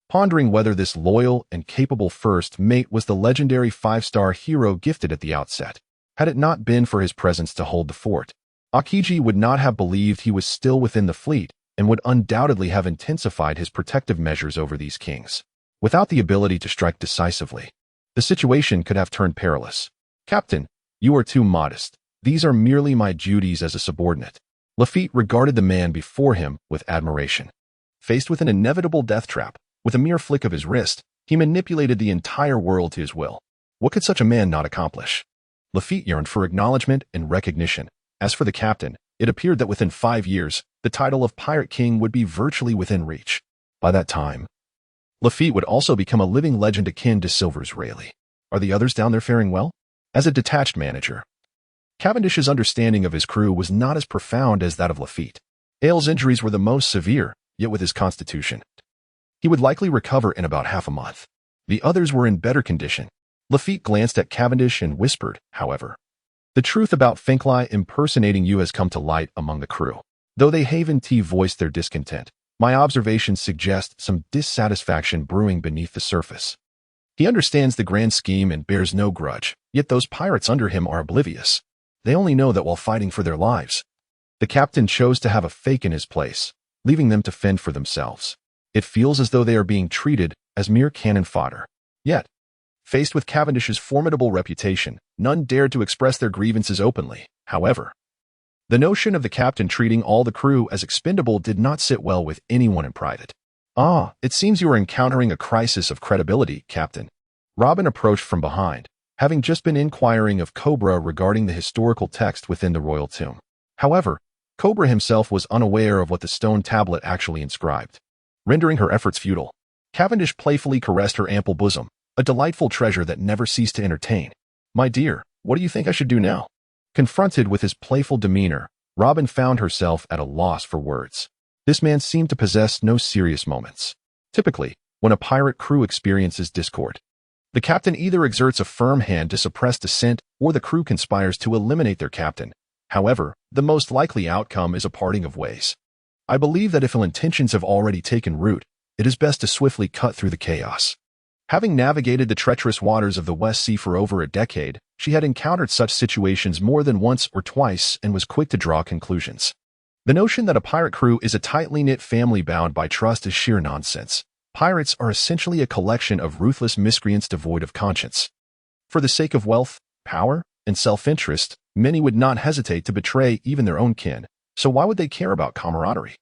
pondering whether this loyal and capable first mate was the legendary 5-star hero gifted at the outset. Had it not been for his presence to hold the fort, Akiji would not have believed he was still within the fleet and would undoubtedly have intensified his protective measures over these kings. Without the ability to strike decisively, the situation could have turned perilous. Captain, you are too modest. These are merely my duties as a subordinate. Lafitte regarded the man before him with admiration. Faced with an inevitable death trap, with a mere flick of his wrist, he manipulated the entire world to his will. What could such a man not accomplish? Lafitte yearned for acknowledgement and recognition. As for the captain, it appeared that within 5 years, the title of Pirate King would be virtually within reach. By that time, Lafitte would also become a living legend akin to Silver's Rayleigh. Are the others down there faring well? As a detached manager, Cavendish's understanding of his crew was not as profound as that of Lafitte. Ailes' injuries were the most severe, yet with his constitution, he would likely recover in about half a month. The others were in better condition. Lafitte glanced at Cavendish and whispered, however, the truth about Finklai impersonating you has come to light among the crew. Though they Haven T voiced their discontent, my observations suggest some dissatisfaction brewing beneath the surface. He understands the grand scheme and bears no grudge, yet those pirates under him are oblivious. They only know that while fighting for their lives, the captain chose to have a fake in his place, leaving them to fend for themselves. It feels as though they are being treated as mere cannon fodder. Yet, faced with Cavendish's formidable reputation, none dared to express their grievances openly. However, the notion of the captain treating all the crew as expendable did not sit well with anyone in private. Ah, it seems you are encountering a crisis of credibility, Captain. Robin approached from behind, having just been inquiring of Cobra regarding the historical text within the royal tomb. However, Cobra himself was unaware of what the stone tablet actually inscribed. rendering her efforts futile. Cavendish playfully caressed her ample bosom, a delightful treasure that never ceased to entertain. "My dear, what do you think I should do now?" Confronted with his playful demeanor, Robin found herself at a loss for words. This man seemed to possess no serious moments. Typically, when a pirate crew experiences discord, the captain either exerts a firm hand to suppress dissent or the crew conspires to eliminate their captain. However, the most likely outcome is a parting of ways. I believe that if ill intentions have already taken root, it is best to swiftly cut through the chaos. Having navigated the treacherous waters of the West Sea for over a decade, she had encountered such situations more than once or twice and was quick to draw conclusions. The notion that a pirate crew is a tightly knit family bound by trust is sheer nonsense. Pirates are essentially a collection of ruthless miscreants devoid of conscience. For the sake of wealth, power, and self-interest, many would not hesitate to betray even their own kin, so why would they care about camaraderie?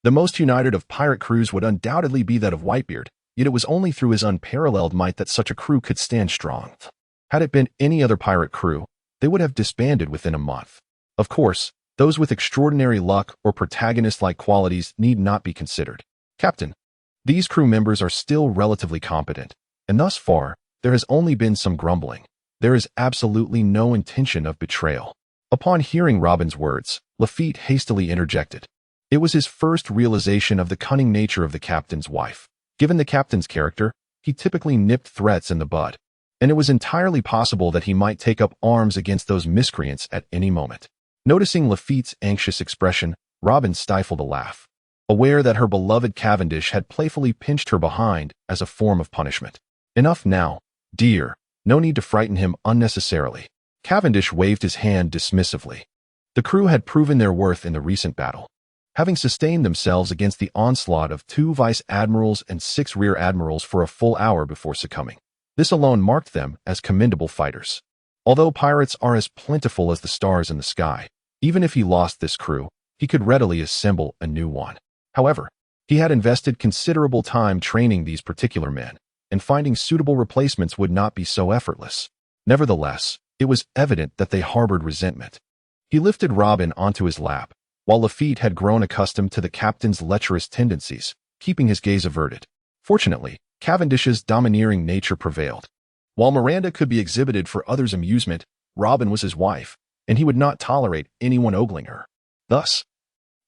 The most united of pirate crews would undoubtedly be that of Whitebeard, yet it was only through his unparalleled might that such a crew could stand strong. Had it been any other pirate crew, they would have disbanded within a month. Of course, those with extraordinary luck or protagonist-like qualities need not be considered. Captain, these crew members are still relatively competent, and thus far, there has only been some grumbling. There is absolutely no intention of betrayal. Upon hearing Robin's words, Lafitte hastily interjected. It was his first realization of the cunning nature of the captain's wife. Given the captain's character, he typically nipped threats in the bud, and it was entirely possible that he might take up arms against those miscreants at any moment. Noticing Lafitte's anxious expression, Robin stifled a laugh, aware that her beloved Cavendish had playfully pinched her behind as a form of punishment. "Enough now, dear. No need to frighten him unnecessarily." Cavendish waved his hand dismissively. The crew had proven their worth in the recent battle, having sustained themselves against the onslaught of 2 vice-admirals and 6 rear-admirals for a full hour before succumbing. This alone marked them as commendable fighters. Although pirates are as plentiful as the stars in the sky, even if he lost this crew, he could readily assemble a new one. However, he had invested considerable time training these particular men, and finding suitable replacements would not be so effortless. Nevertheless, it was evident that they harbored resentment. He lifted Robin onto his lap, while Lafitte had grown accustomed to the captain's lecherous tendencies, keeping his gaze averted. Fortunately, Cavendish's domineering nature prevailed. While Miranda could be exhibited for others' amusement, Robin was his wife, and he would not tolerate anyone ogling her. Thus,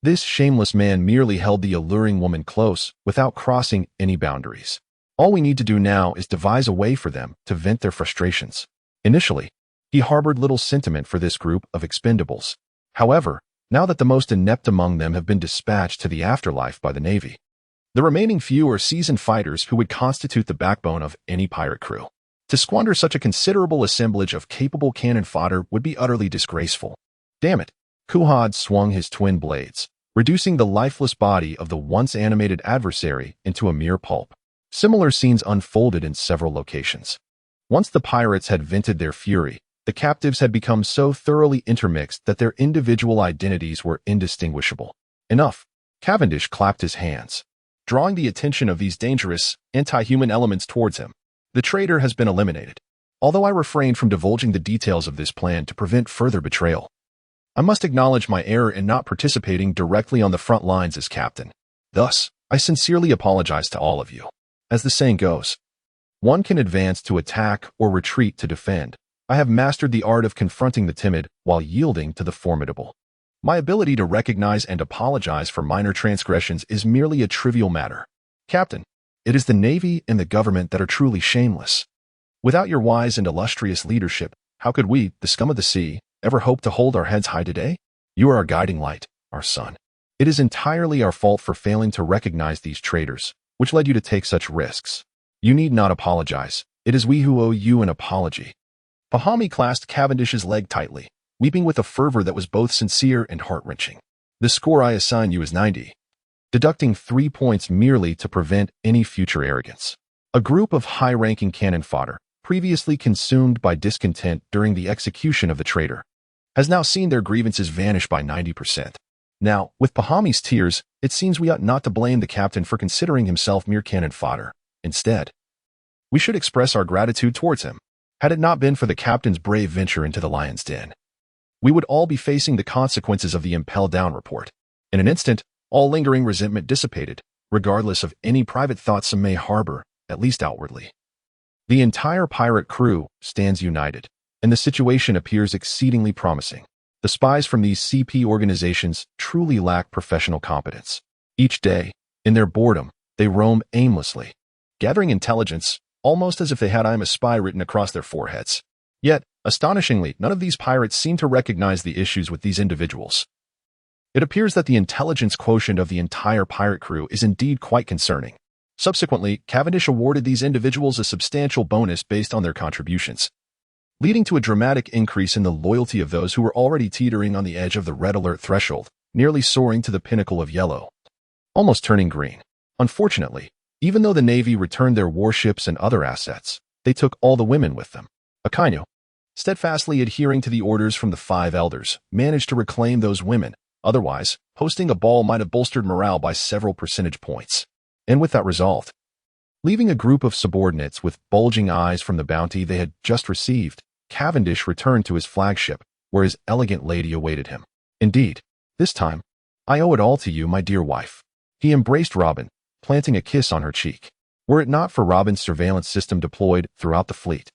this shameless man merely held the alluring woman close without crossing any boundaries. All we need to do now is devise a way for them to vent their frustrations. Initially, he harbored little sentiment for this group of expendables. However, now that the most inept among them have been dispatched to the afterlife by the Navy, the remaining few are seasoned fighters who would constitute the backbone of any pirate crew. To squander such a considerable assemblage of capable cannon fodder would be utterly disgraceful. Damn it! Kuhad swung his twin blades, reducing the lifeless body of the once animated adversary into a mere pulp. Similar scenes unfolded in several locations. Once the pirates had vented their fury, the captives had become so thoroughly intermixed that their individual identities were indistinguishable. Enough! Cavendish clapped his hands, drawing the attention of these dangerous, anti-human elements towards him. The traitor has been eliminated. Although I refrained from divulging the details of this plan to prevent further betrayal, I must acknowledge my error in not participating directly on the front lines as captain. Thus, I sincerely apologize to all of you. As the saying goes, one can advance to attack or retreat to defend. I have mastered the art of confronting the timid while yielding to the formidable. My ability to recognize and apologize for minor transgressions is merely a trivial matter. Captain, it is the Navy and the government that are truly shameless. Without your wise and illustrious leadership, how could we, the scum of the sea, ever hope to hold our heads high today? You are our guiding light, our sun. It is entirely our fault for failing to recognize these traitors, which led you to take such risks. You need not apologize. It is we who owe you an apology. Pahami clasped Cavendish's leg tightly, weeping with a fervor that was both sincere and heart-wrenching. The score I assign you is 90, deducting 3 points merely to prevent any future arrogance. A group of high-ranking cannon fodder, previously consumed by discontent during the execution of the traitor, has now seen their grievances vanish by 90%. Now, with Pahami's tears, it seems we ought not to blame the captain for considering himself mere cannon fodder. Instead, we should express our gratitude towards him. Had it not been for the captain's brave venture into the lion's den, we would all be facing the consequences of the Impel Down report. In an instant, all lingering resentment dissipated, regardless of any private thoughts some may harbor, at least outwardly. The entire pirate crew stands united, and the situation appears exceedingly promising. The spies from these CP organizations truly lack professional competence. Each day, in their boredom, they roam aimlessly, gathering intelligence, almost as if they had "I am a spy" written across their foreheads. Yet, astonishingly, none of these pirates seem to recognize the issues with these individuals. It appears that the intelligence quotient of the entire pirate crew is indeed quite concerning. Subsequently, Cavendish awarded these individuals a substantial bonus based on their contributions, leading to a dramatic increase in the loyalty of those who were already teetering on the edge of the red alert threshold, nearly soaring to the pinnacle of yellow, almost turning green. Unfortunately, even though the Navy returned their warships and other assets, they took all the women with them. Akainu, steadfastly adhering to the orders from the 5 elders, managed to reclaim those women. Otherwise, hosting a ball might have bolstered morale by several percentage points. And with that resolved, leaving a group of subordinates with bulging eyes from the bounty they had just received, Cavendish returned to his flagship, where his elegant lady awaited him. Indeed, this time, "I owe it all to you, my dear wife." He embraced Robin, planting a kiss on her cheek. Were it not for Robin's surveillance system deployed throughout the fleet,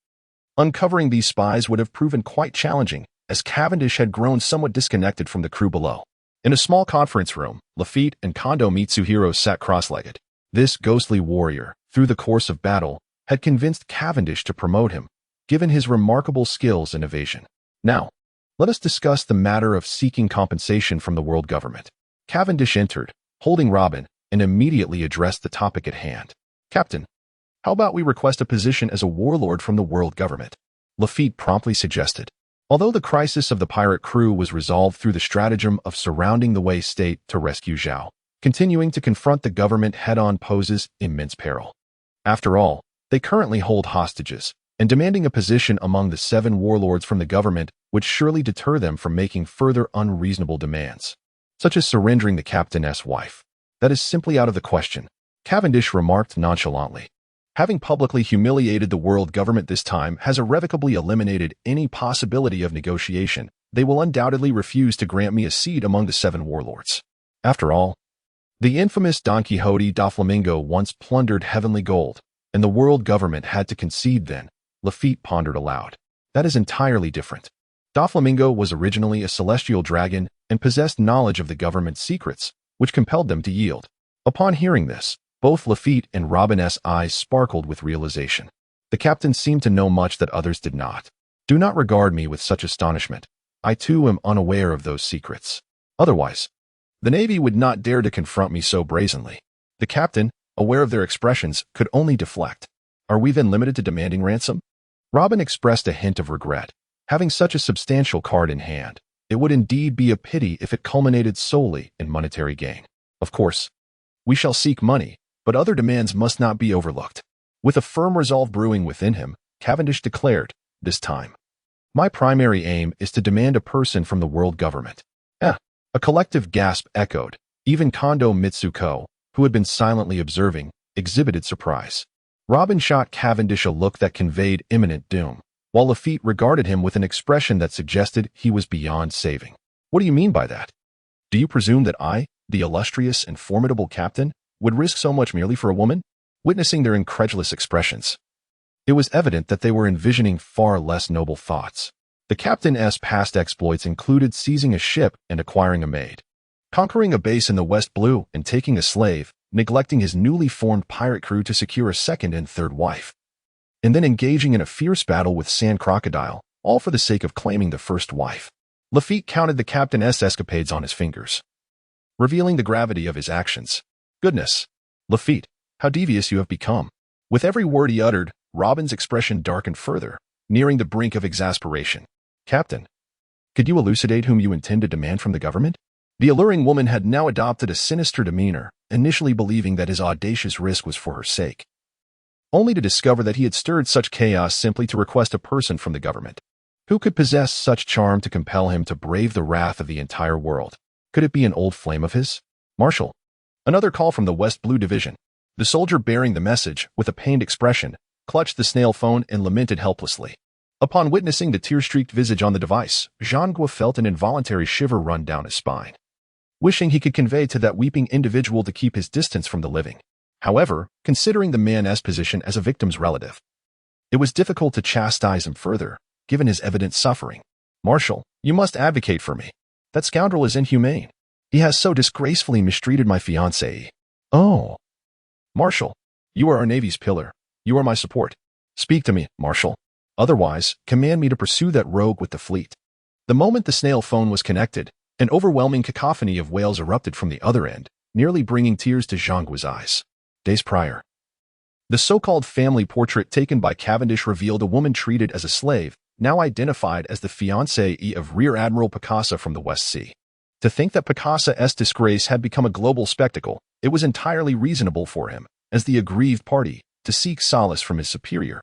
uncovering these spies would have proven quite challenging, as Cavendish had grown somewhat disconnected from the crew below. In a small conference room, Lafitte and Kondo Mitsuhiro sat cross-legged. This ghostly warrior, through the course of battle, had convinced Cavendish to promote him, given his remarkable skills in evasion. Now, let us discuss the matter of seeking compensation from the world government. Cavendish entered, holding Robin, and immediately addressed the topic at hand. "Captain, how about we request a position as a warlord from the world government?" Lafitte promptly suggested. Although the crisis of the pirate crew was resolved through the stratagem of surrounding the Wei state to rescue Zhao, continuing to confront the government head-on poses immense peril. After all, they currently hold hostages, and demanding a position among the 7 warlords from the government would surely deter them from making further unreasonable demands, such as surrendering the captain's wife. That is simply out of the question, Cavendish remarked nonchalantly. Having publicly humiliated the world government this time has irrevocably eliminated any possibility of negotiation. They will undoubtedly refuse to grant me a seat among the 7 warlords. After all, the infamous Don Quixote da Flamingo once plundered heavenly gold, and the world government had to concede then. Lafitte pondered aloud. That is entirely different. Da Flamingo was originally a celestial dragon and possessed knowledge of the government's secrets, which compelled them to yield. Upon hearing this, both Lafitte and Robin's eyes sparkled with realization. The captain seemed to know much that others did not. Do not regard me with such astonishment. I too am unaware of those secrets. Otherwise, the Navy would not dare to confront me so brazenly. The captain, aware of their expressions, could only deflect. Are we then limited to demanding ransom? Robin expressed a hint of regret. Having such a substantial card in hand, it would indeed be a pity if it culminated solely in monetary gain. Of course, we shall seek money, but other demands must not be overlooked. With a firm resolve brewing within him, Cavendish declared, "This time, my primary aim is to demand a person from the world government." A collective gasp echoed. Even Kondo Mitsuko, who had been silently observing, exhibited surprise. Robin shot Cavendish a look that conveyed imminent doom, while Lafitte regarded him with an expression that suggested he was beyond saving. "What do you mean by that? Do you presume that I, the illustrious and formidable captain, would risk so much merely for a woman?" Witnessing their incredulous expressions, it was evident that they were envisioning far less noble thoughts. The captain's past exploits included seizing a ship and acquiring a maid, conquering a base in the West Blue and taking a slave, neglecting his newly formed pirate crew to secure a second and third wife, and then engaging in a fierce battle with Sand Crocodile, all for the sake of claiming the first wife. Lafitte counted the captain's escapades on his fingers, revealing the gravity of his actions. "Goodness, Lafitte, how devious you have become." With every word he uttered, Robin's expression darkened further, nearing the brink of exasperation. "Captain, could you elucidate whom you intend to demand from the government?" The alluring woman had now adopted a sinister demeanor, initially believing that his audacious risk was for her sake, only to discover that he had stirred such chaos simply to request a person from the government. Who could possess such charm to compel him to brave the wrath of the entire world? Could it be an old flame of his? "Marshal." Another call from the West Blue Division. The soldier bearing the message, with a pained expression, clutched the snail phone and lamented helplessly. Upon witnessing the tear-streaked visage on the device, Jean-Guy felt an involuntary shiver run down his spine. wishing he could convey to that weeping individual to keep his distance from the living. However, considering the man's position as a victim's relative, it was difficult to chastise him further, given his evident suffering. "Marshal, you must advocate for me. That scoundrel is inhumane. He has so disgracefully mistreated my fiancée." "Oh, Marshal, you are our Navy's pillar. You are my support. Speak to me, Marshal. Otherwise, command me to pursue that rogue with the fleet." The moment the snail phone was connected, an overwhelming cacophony of wails erupted from the other end, nearly bringing tears to Jean-Gui's eyes. Days prior, the so-called family portrait taken by Cavendish revealed a woman treated as a slave, now identified as the fiancée of Rear Admiral Picasa from the West Sea. To think that Picasa's disgrace had become a global spectacle, it was entirely reasonable for him, as the aggrieved party, to seek solace from his superior.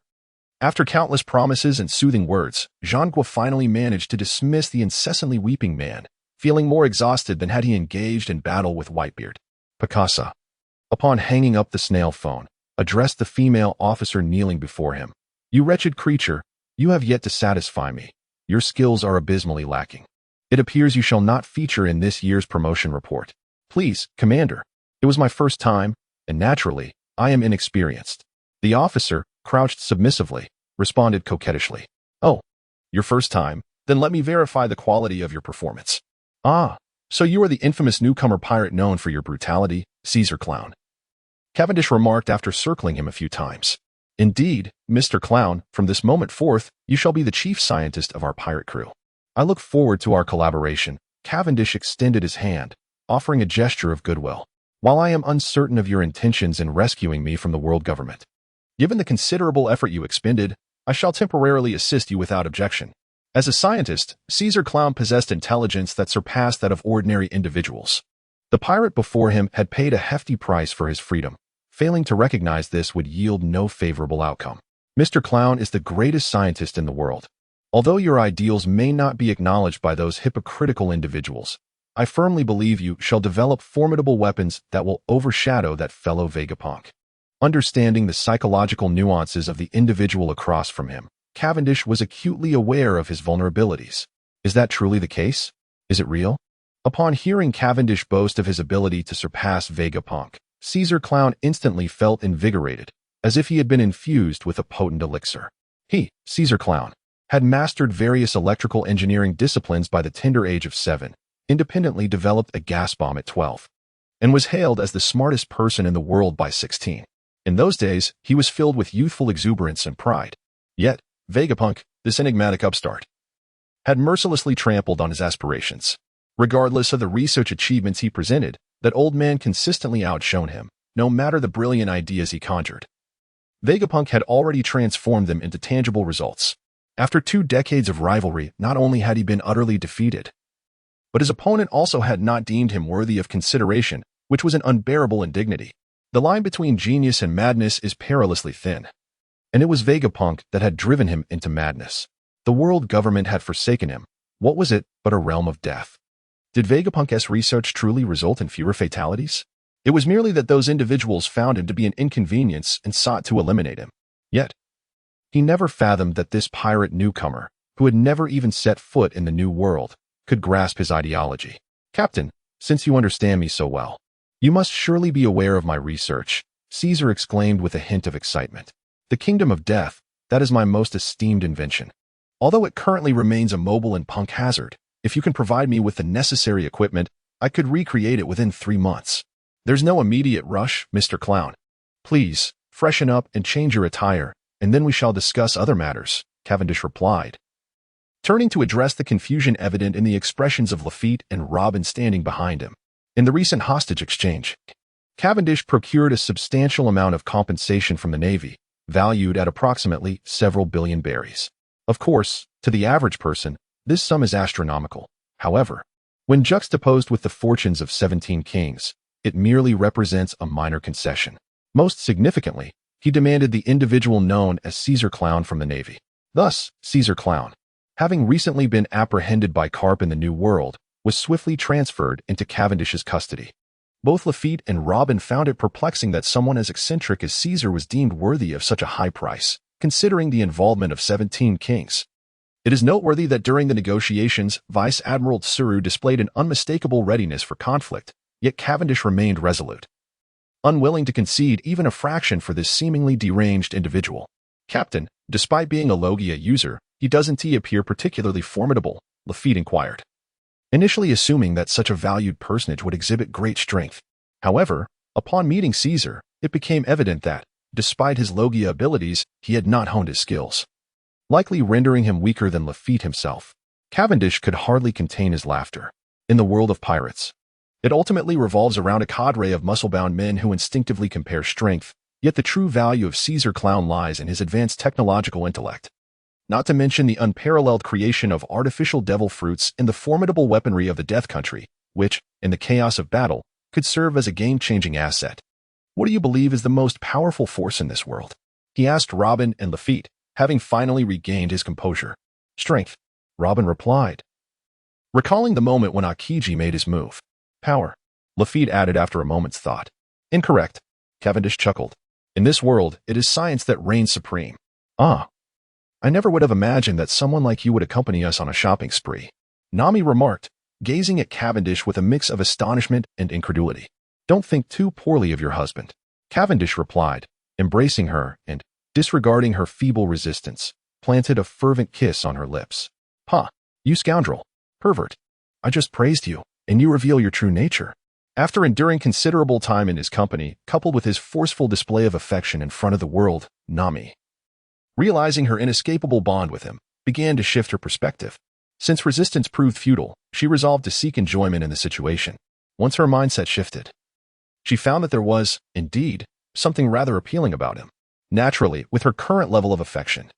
After countless promises and soothing words, Jean-Guy finally managed to dismiss the incessantly weeping man, feeling more exhausted than had he engaged in battle with Whitebeard. Picasa, upon hanging up the snail phone, addressed the female officer kneeling before him. "You wretched creature, you have yet to satisfy me. Your skills are abysmally lacking. It appears you shall not feature in this year's promotion report. Please, Commander. It was my first time, and naturally, I am inexperienced." The officer, crouched submissively, responded coquettishly. "Oh, your first time? Then let me verify the quality of your performance." "Ah, so you are the infamous newcomer pirate known for your brutality, Caesar Clown," Cavendish remarked after circling him a few times. "Indeed, Mr. Clown, from this moment forth, you shall be the chief scientist of our pirate crew. I look forward to our collaboration." Cavendish extended his hand, offering a gesture of goodwill. "While I am uncertain of your intentions in rescuing me from the world government, given the considerable effort you expended, I shall temporarily assist you without objection." As a scientist, Caesar Clown possessed intelligence that surpassed that of ordinary individuals. The pirate before him had paid a hefty price for his freedom. Failing to recognize this would yield no favorable outcome. "Mr. Clown is the greatest scientist in the world. Although your ideals may not be acknowledged by those hypocritical individuals, I firmly believe you shall develop formidable weapons that will overshadow that fellow Vegapunk." Understanding the psychological nuances of the individual across from him, Cavendish was acutely aware of his vulnerabilities. Is that truly the case? Is it real? Upon hearing Cavendish boast of his ability to surpass Vegapunk, Caesar Clown instantly felt invigorated, as if he had been infused with a potent elixir. He, Caesar Clown, had mastered various electrical engineering disciplines by the tender age of 7, independently developed a gas bomb at 12, and was hailed as the smartest person in the world by 16. In those days, he was filled with youthful exuberance and pride. Yet, Vegapunk, this enigmatic upstart, had mercilessly trampled on his aspirations. Regardless of the research achievements he presented, that old man consistently outshone him, no matter the brilliant ideas he conjured. Vegapunk had already transformed them into tangible results. After 2 decades of rivalry, not only had he been utterly defeated, but his opponent also had not deemed him worthy of consideration, which was an unbearable indignity. The line between genius and madness is perilously thin. And it was Vegapunk that had driven him into madness. The world government had forsaken him. What was it but a realm of death? Did Vegapunk's research truly result in fewer fatalities? It was merely that those individuals found him to be an inconvenience and sought to eliminate him. Yet, he never fathomed that this pirate newcomer, who had never even set foot in the New World, could grasp his ideology. "Captain, since you understand me so well, you must surely be aware of my research," Caesar exclaimed with a hint of excitement. "The Kingdom of Death, that is my most esteemed invention. Although it currently remains a mobile and punk hazard, if you can provide me with the necessary equipment, I could recreate it within 3 months. There's no immediate rush, Mr. Clown. Please, freshen up and change your attire, and then we shall discuss other matters," Cavendish replied, turning to address the confusion evident in the expressions of Lafitte and Robin standing behind him. In the recent hostage exchange, Cavendish procured a substantial amount of compensation from the Navy, valued at approximately several billion berries. Of course, to the average person, this sum is astronomical. However, when juxtaposed with the fortunes of 17 kings, it merely represents a minor concession. Most significantly, he demanded the individual known as Caesar Clown from the Navy. Thus, Caesar Clown, having recently been apprehended by Carp in the New World, was swiftly transferred into Cavendish's custody. Both Lafitte and Robin found it perplexing that someone as eccentric as Caesar was deemed worthy of such a high price, considering the involvement of 17 kings. It is noteworthy that during the negotiations, Vice Admiral Tsuru displayed an unmistakable readiness for conflict, yet Cavendish remained resolute, unwilling to concede even a fraction for this seemingly deranged individual. "Captain, despite being a Logia user, he doesn't appear particularly formidable," Lafitte inquired, initially assuming that such a valued personage would exhibit great strength. However, upon meeting Caesar, it became evident that, despite his Logia abilities, he had not honed his skills, likely rendering him weaker than Lafitte himself. Cavendish could hardly contain his laughter. In the world of pirates, it ultimately revolves around a cadre of muscle-bound men who instinctively compare strength, yet the true value of Caesar Clown lies in his advanced technological intellect. Not to mention the unparalleled creation of artificial devil fruits and the formidable weaponry of the Death Country, which, in the chaos of battle, could serve as a game-changing asset. "What do you believe is the most powerful force in this world?" he asked Robin and Lafitte, having finally regained his composure. "Strength," Robin replied, recalling the moment when Akiji made his move. "Power," Lafitte added after a moment's thought. "Incorrect," Cavendish chuckled. "In this world, it is science that reigns supreme." "Ah, I never would have imagined that someone like you would accompany us on a shopping spree," Nami remarked, gazing at Cavendish with a mix of astonishment and incredulity. "Don't think too poorly of your husband," Cavendish replied, embracing her and, disregarding her feeble resistance, planted a fervent kiss on her lips. "Ha, you scoundrel, pervert. I just praised you, and you reveal your true nature." After enduring considerable time in his company, coupled with his forceful display of affection in front of the world, Nami, realizing her inescapable bond with him, began to shift her perspective. Since resistance proved futile, she resolved to seek enjoyment in the situation. Once her mindset shifted, she found that there was, indeed, something rather appealing about him. Naturally, with her current level of affection,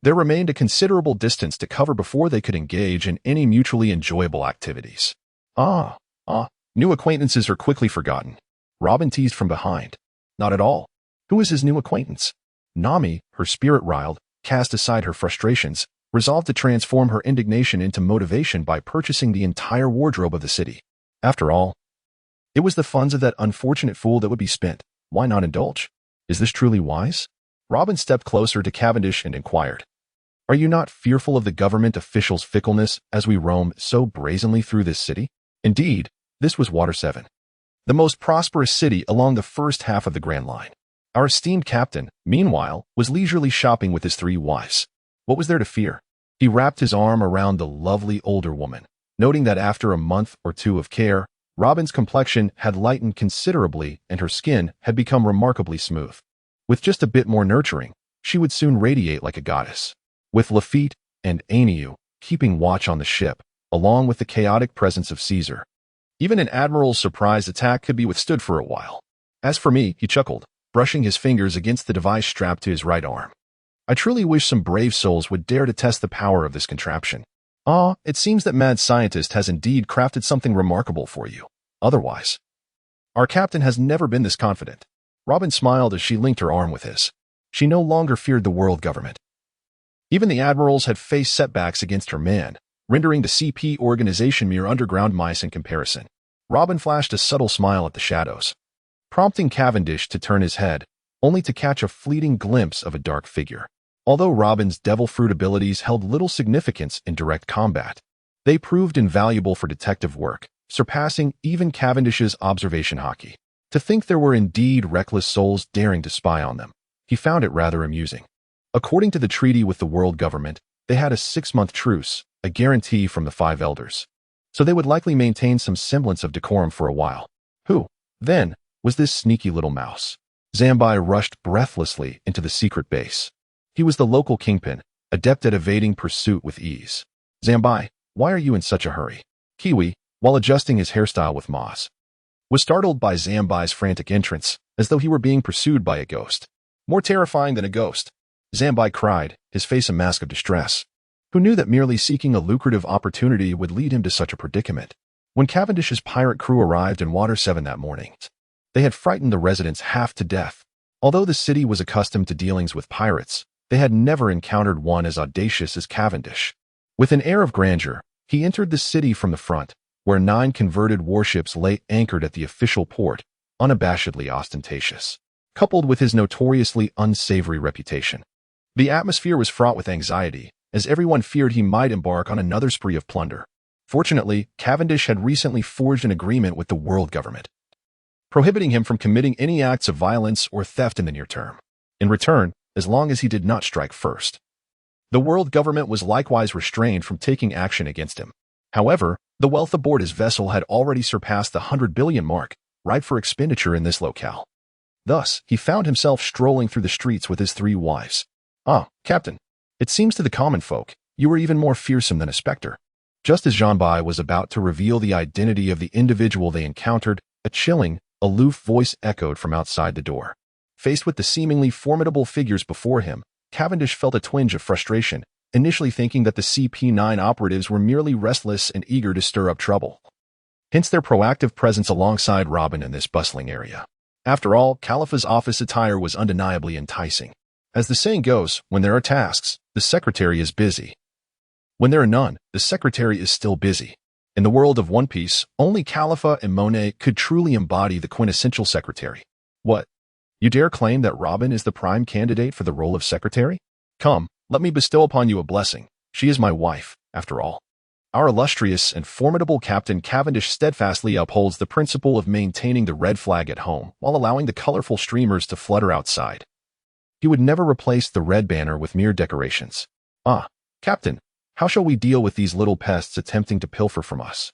there remained a considerable distance to cover before they could engage in any mutually enjoyable activities. New acquaintances are quickly forgotten," Robin teased from behind. "Not at all. Who is his new acquaintance?" Nami, her spirit riled, cast aside her frustrations, resolved to transform her indignation into motivation by purchasing the entire wardrobe of the city. After all, it was the funds of that unfortunate fool that would be spent. Why not indulge? Is this truly wise? Robin stepped closer to Cavendish and inquired, "Are you not fearful of the government officials' fickleness as we roam so brazenly through this city?" Indeed, this was Water 7, the most prosperous city along the first half of the Grand Line. Our esteemed captain, meanwhile, was leisurely shopping with his 3 wives. What was there to fear? He wrapped his arm around the lovely older woman, noting that after a month or 2 of care, Robin's complexion had lightened considerably and her skin had become remarkably smooth. With just a bit more nurturing, she would soon radiate like a goddess. With Lafitte and Aniu keeping watch on the ship, along with the chaotic presence of Caesar, even an admiral's surprise attack could be withstood for a while. As for me, he chuckled, brushing his fingers against the device strapped to his right arm. "I truly wish some brave souls would dare to test the power of this contraption. It seems that mad scientist has indeed crafted something remarkable for you. Otherwise, our captain has never been this confident." Robin smiled as she linked her arm with his. She no longer feared the world government. Even the admirals had faced setbacks against her man, rendering the CP organization mere underground mice in comparison. Robin flashed a subtle smile at the shadows, prompting Cavendish to turn his head, only to catch a fleeting glimpse of a dark figure. Although Robin's devil fruit abilities held little significance in direct combat, they proved invaluable for detective work, surpassing even Cavendish's observation hockey. To think there were indeed reckless souls daring to spy on them, he found it rather amusing. According to the treaty with the world government, they had a 6-month truce, a guarantee from the 5 elders. So they would likely maintain some semblance of decorum for a while. Who, then, was this sneaky little mouse? Zambai rushed breathlessly into the secret base. He was the local kingpin, adept at evading pursuit with ease. "Zambai, why are you in such a hurry?" Kiwi, while adjusting his hairstyle with moss, was startled by Zambai's frantic entrance, as though he were being pursued by a ghost. "More terrifying than a ghost," Zambai cried, his face a mask of distress. Who knew that merely seeking a lucrative opportunity would lead him to such a predicament? When Cavendish's pirate crew arrived in Water 7 that morning, they had frightened the residents half to death. Although the city was accustomed to dealings with pirates, they had never encountered one as audacious as Cavendish. With an air of grandeur, he entered the city from the front, where 9 converted warships lay anchored at the official port, unabashedly ostentatious. Coupled with his notoriously unsavory reputation, the atmosphere was fraught with anxiety, as everyone feared he might embark on another spree of plunder. Fortunately, Cavendish had recently forged an agreement with the world government, prohibiting him from committing any acts of violence or theft in the near term. In return, as long as he did not strike first, the world government was likewise restrained from taking action against him. However, the wealth aboard his vessel had already surpassed the 100 billion mark, ripe for expenditure in this locale. Thus, he found himself strolling through the streets with his 3 wives. "Ah, Captain, it seems to the common folk, you were even more fearsome than a specter." Just as Jean-Bai was about to reveal the identity of the individual they encountered, a chilling, aloof voice echoed from outside the door. Faced with the seemingly formidable figures before him, Cavendish felt a twinge of frustration, initially thinking that the CP9 operatives were merely restless and eager to stir up trouble. Hence their proactive presence alongside Robin in this bustling area. After all, Khalifa's office attire was undeniably enticing. As the saying goes, when there are tasks, the secretary is busy. When there are none, the secretary is still busy. In the world of One Piece, only Khalifa and Monet could truly embody the quintessential secretary. What? You dare claim that Robin is the prime candidate for the role of secretary? Come, let me bestow upon you a blessing. She is my wife, after all. Our illustrious and formidable Captain Cavendish steadfastly upholds the principle of maintaining the red flag at home while allowing the colorful streamers to flutter outside. He would never replace the red banner with mere decorations. Ah, Captain, how shall we deal with these little pests attempting to pilfer from us?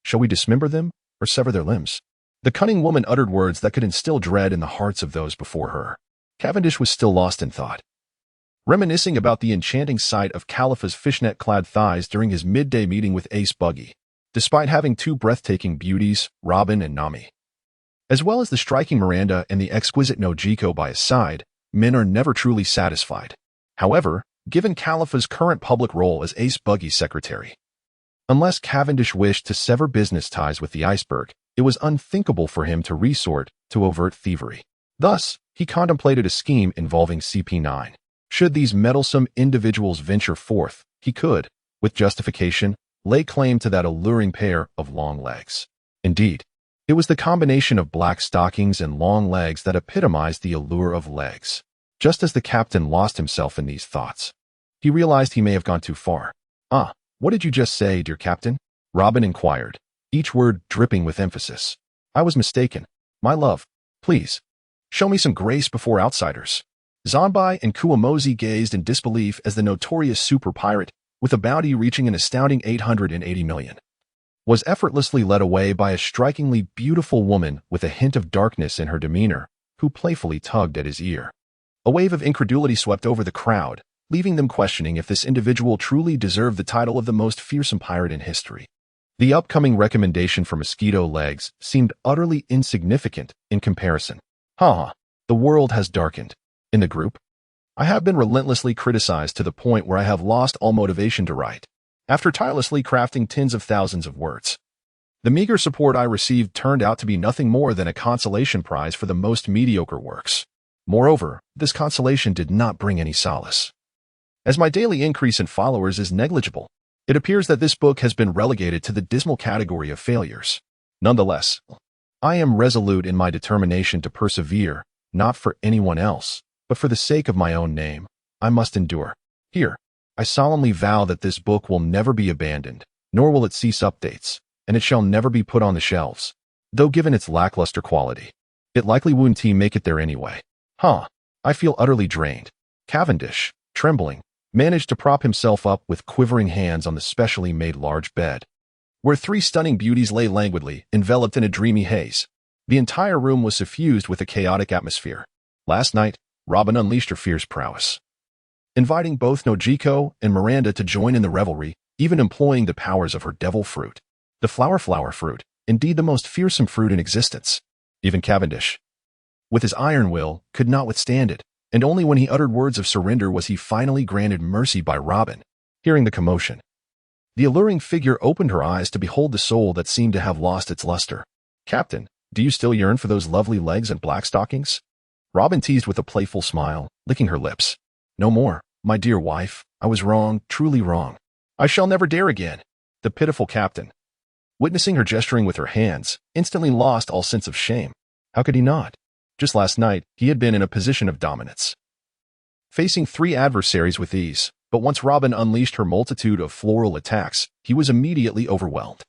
Shall we dismember them or sever their limbs? The cunning woman uttered words that could instill dread in the hearts of those before her. Cavendish was still lost in thought, reminiscing about the enchanting sight of Khalifa's fishnet-clad thighs during his midday meeting with Ace Buggy, despite having 2 breathtaking beauties, Robin and Nami. As well as the striking Miranda and the exquisite Nojiko by his side, men are never truly satisfied. However, given Khalifa's current public role as Ace Buggy's secretary, unless Cavendish wished to sever business ties with the iceberg, it was unthinkable for him to resort to overt thievery. Thus, he contemplated a scheme involving CP9. Should these meddlesome individuals venture forth, he could, with justification, lay claim to that alluring pair of long legs. Indeed, it was the combination of black stockings and long legs that epitomized the allure of legs. Just as the captain lost himself in these thoughts, he realized he may have gone too far. "Ah, what did you just say, dear captain?" Robin inquired, each word dripping with emphasis. "I was mistaken. My love, please, show me some grace before outsiders." Zanbai and Kuwamozi gazed in disbelief as the notorious super pirate, with a bounty reaching an astounding 880 million, was effortlessly led away by a strikingly beautiful woman with a hint of darkness in her demeanor, who playfully tugged at his ear. A wave of incredulity swept over the crowd, leaving them questioning if this individual truly deserved the title of the most fearsome pirate in history. The upcoming recommendation for mosquito legs seemed utterly insignificant in comparison. The world has darkened. In the group, I have been relentlessly criticized to the point where I have lost all motivation to write, after tirelessly crafting tens of thousands of words. The meager support I received turned out to be nothing more than a consolation prize for the most mediocre works. Moreover, this consolation did not bring any solace. As my daily increase in followers is negligible, it appears that this book has been relegated to the dismal category of failures. Nonetheless, I am resolute in my determination to persevere, not for anyone else, but for the sake of my own name. I must endure. Here, I solemnly vow that this book will never be abandoned, nor will it cease updates, and it shall never be put on the shelves. Though given its lackluster quality, it likely wouldn't make it there anyway. I feel utterly drained. Cavendish, trembling, managed to prop himself up with quivering hands on the specially made large bed, where 3 stunning beauties lay languidly, enveloped in a dreamy haze. The entire room was suffused with a chaotic atmosphere. Last night, Robin unleashed her fierce prowess, inviting both Nojiko and Miranda to join in the revelry, even employing the powers of her devil fruit. The flower fruit, indeed the most fearsome fruit in existence. Even Cavendish, with his iron will, could not withstand it, and only when he uttered words of surrender was he finally granted mercy by Robin. Hearing the commotion, the alluring figure opened her eyes to behold the soul that seemed to have lost its luster. "Captain, do you still yearn for those lovely legs and black stockings?" Robin teased with a playful smile, licking her lips. "No more, my dear wife. I was wrong, truly wrong. I shall never dare again." The pitiful captain, witnessing her gesturing with her hands, instantly lost all sense of shame. How could he not? Just last night, he had been in a position of dominance, facing 3 adversaries with ease. But once Robin unleashed her multitude of floral attacks, he was immediately overwhelmed.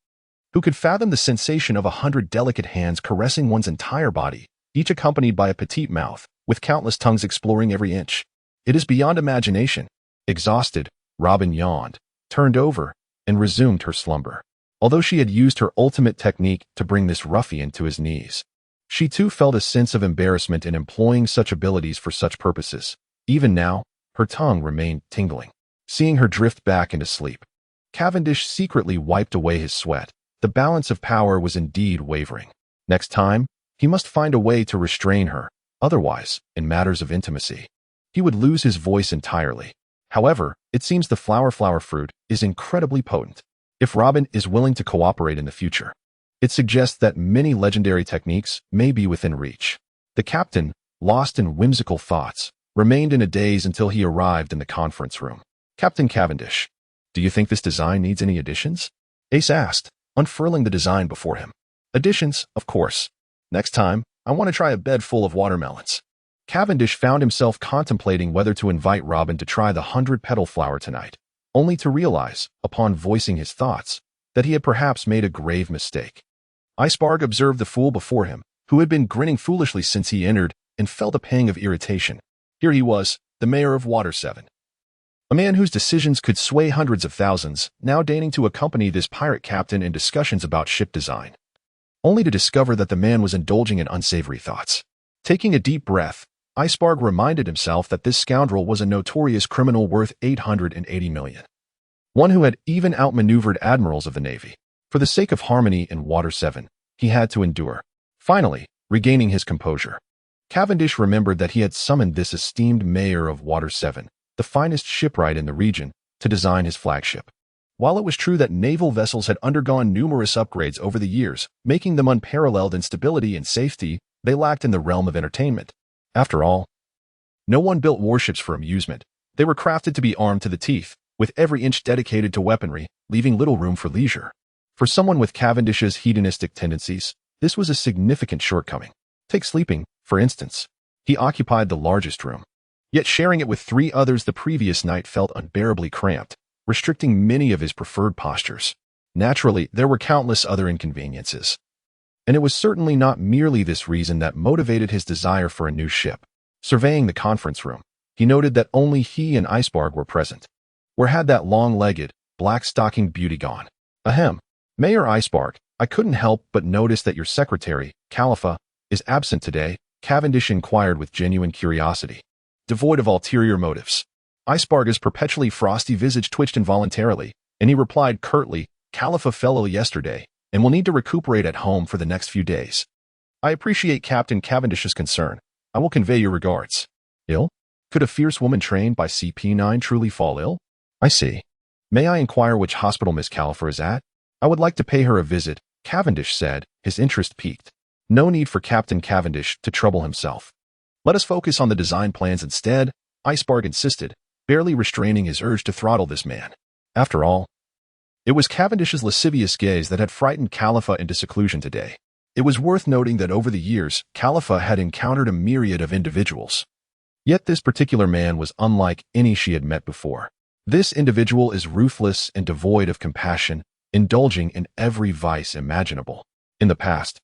Who could fathom the sensation of 100 delicate hands caressing one's entire body, each accompanied by a petite mouth, with countless tongues exploring every inch? It is beyond imagination. Exhausted, Robin yawned, turned over, and resumed her slumber. Although she had used her ultimate technique to bring this ruffian to his knees, she too felt a sense of embarrassment in employing such abilities for such purposes. Even now, her tongue remained tingling. Seeing her drift back into sleep, Cavendish secretly wiped away his sweat. The balance of power was indeed wavering. Next time, he must find a way to restrain her. Otherwise, in matters of intimacy, he would lose his voice entirely. However, it seems the flower fruit is incredibly potent. If Robin is willing to cooperate in the future, it suggests that many legendary techniques may be within reach. The captain, lost in whimsical thoughts, remained in a daze until he arrived in the conference room. Captain Cavendish, do you think this design needs any additions? Ace asked, unfurling the design before him. Additions, of course. Next time, I want to try a bed full of watermelons. Cavendish found himself contemplating whether to invite Robin to try the 100-petal flower tonight, only to realize, upon voicing his thoughts, that he had perhaps made a grave mistake. Icebarg observed the fool before him, who had been grinning foolishly since he entered, and felt a pang of irritation. Here he was, the mayor of Water 7. A man whose decisions could sway hundreds of thousands, now deigning to accompany this pirate captain in discussions about ship design, only to discover that the man was indulging in unsavory thoughts. Taking a deep breath, Icebarg reminded himself that this scoundrel was a notorious criminal worth 880 million. One who had even outmaneuvered admirals of the Navy. For the sake of harmony in Water 7, he had to endure. Finally, regaining his composure, Cavendish remembered that he had summoned this esteemed mayor of Water 7, the finest shipwright in the region, to design his flagship. While it was true that naval vessels had undergone numerous upgrades over the years, making them unparalleled in stability and safety, they lacked in the realm of entertainment. After all, no one built warships for amusement. They were crafted to be armed to the teeth, with every inch dedicated to weaponry, leaving little room for leisure. For someone with Cavendish's hedonistic tendencies, this was a significant shortcoming. Take sleeping, for instance. He occupied the largest room. Yet sharing it with 3 others the previous night felt unbearably cramped, restricting many of his preferred postures. Naturally, there were countless other inconveniences. And it was certainly not merely this reason that motivated his desire for a new ship. Surveying the conference room, he noted that only he and Icebarg were present. Where had that long-legged, black-stockinged beauty gone? Ahem. Mayor Icebarg, I couldn't help but notice that your secretary, Khalifa, is absent today, Cavendish inquired with genuine curiosity, devoid of ulterior motives. Icebarg's perpetually frosty visage twitched involuntarily, and he replied curtly, Khalifa fell ill yesterday, and will need to recuperate at home for the next few days. I appreciate Captain Cavendish's concern. I will convey your regards. Ill? Could a fierce woman trained by CP9 truly fall ill? I see. May I inquire which hospital Miss Khalifa is at? I would like to pay her a visit, Cavendish said, his interest piqued. No need for Captain Cavendish to trouble himself. Let us focus on the design plans instead, Icebarg insisted, barely restraining his urge to throttle this man. After all, it was Cavendish's lascivious gaze that had frightened Khalifa into seclusion today. It was worth noting that over the years, Khalifa had encountered a myriad of individuals. Yet this particular man was unlike any she had met before. This individual is ruthless and devoid of compassion, indulging in every vice imaginable. In the past,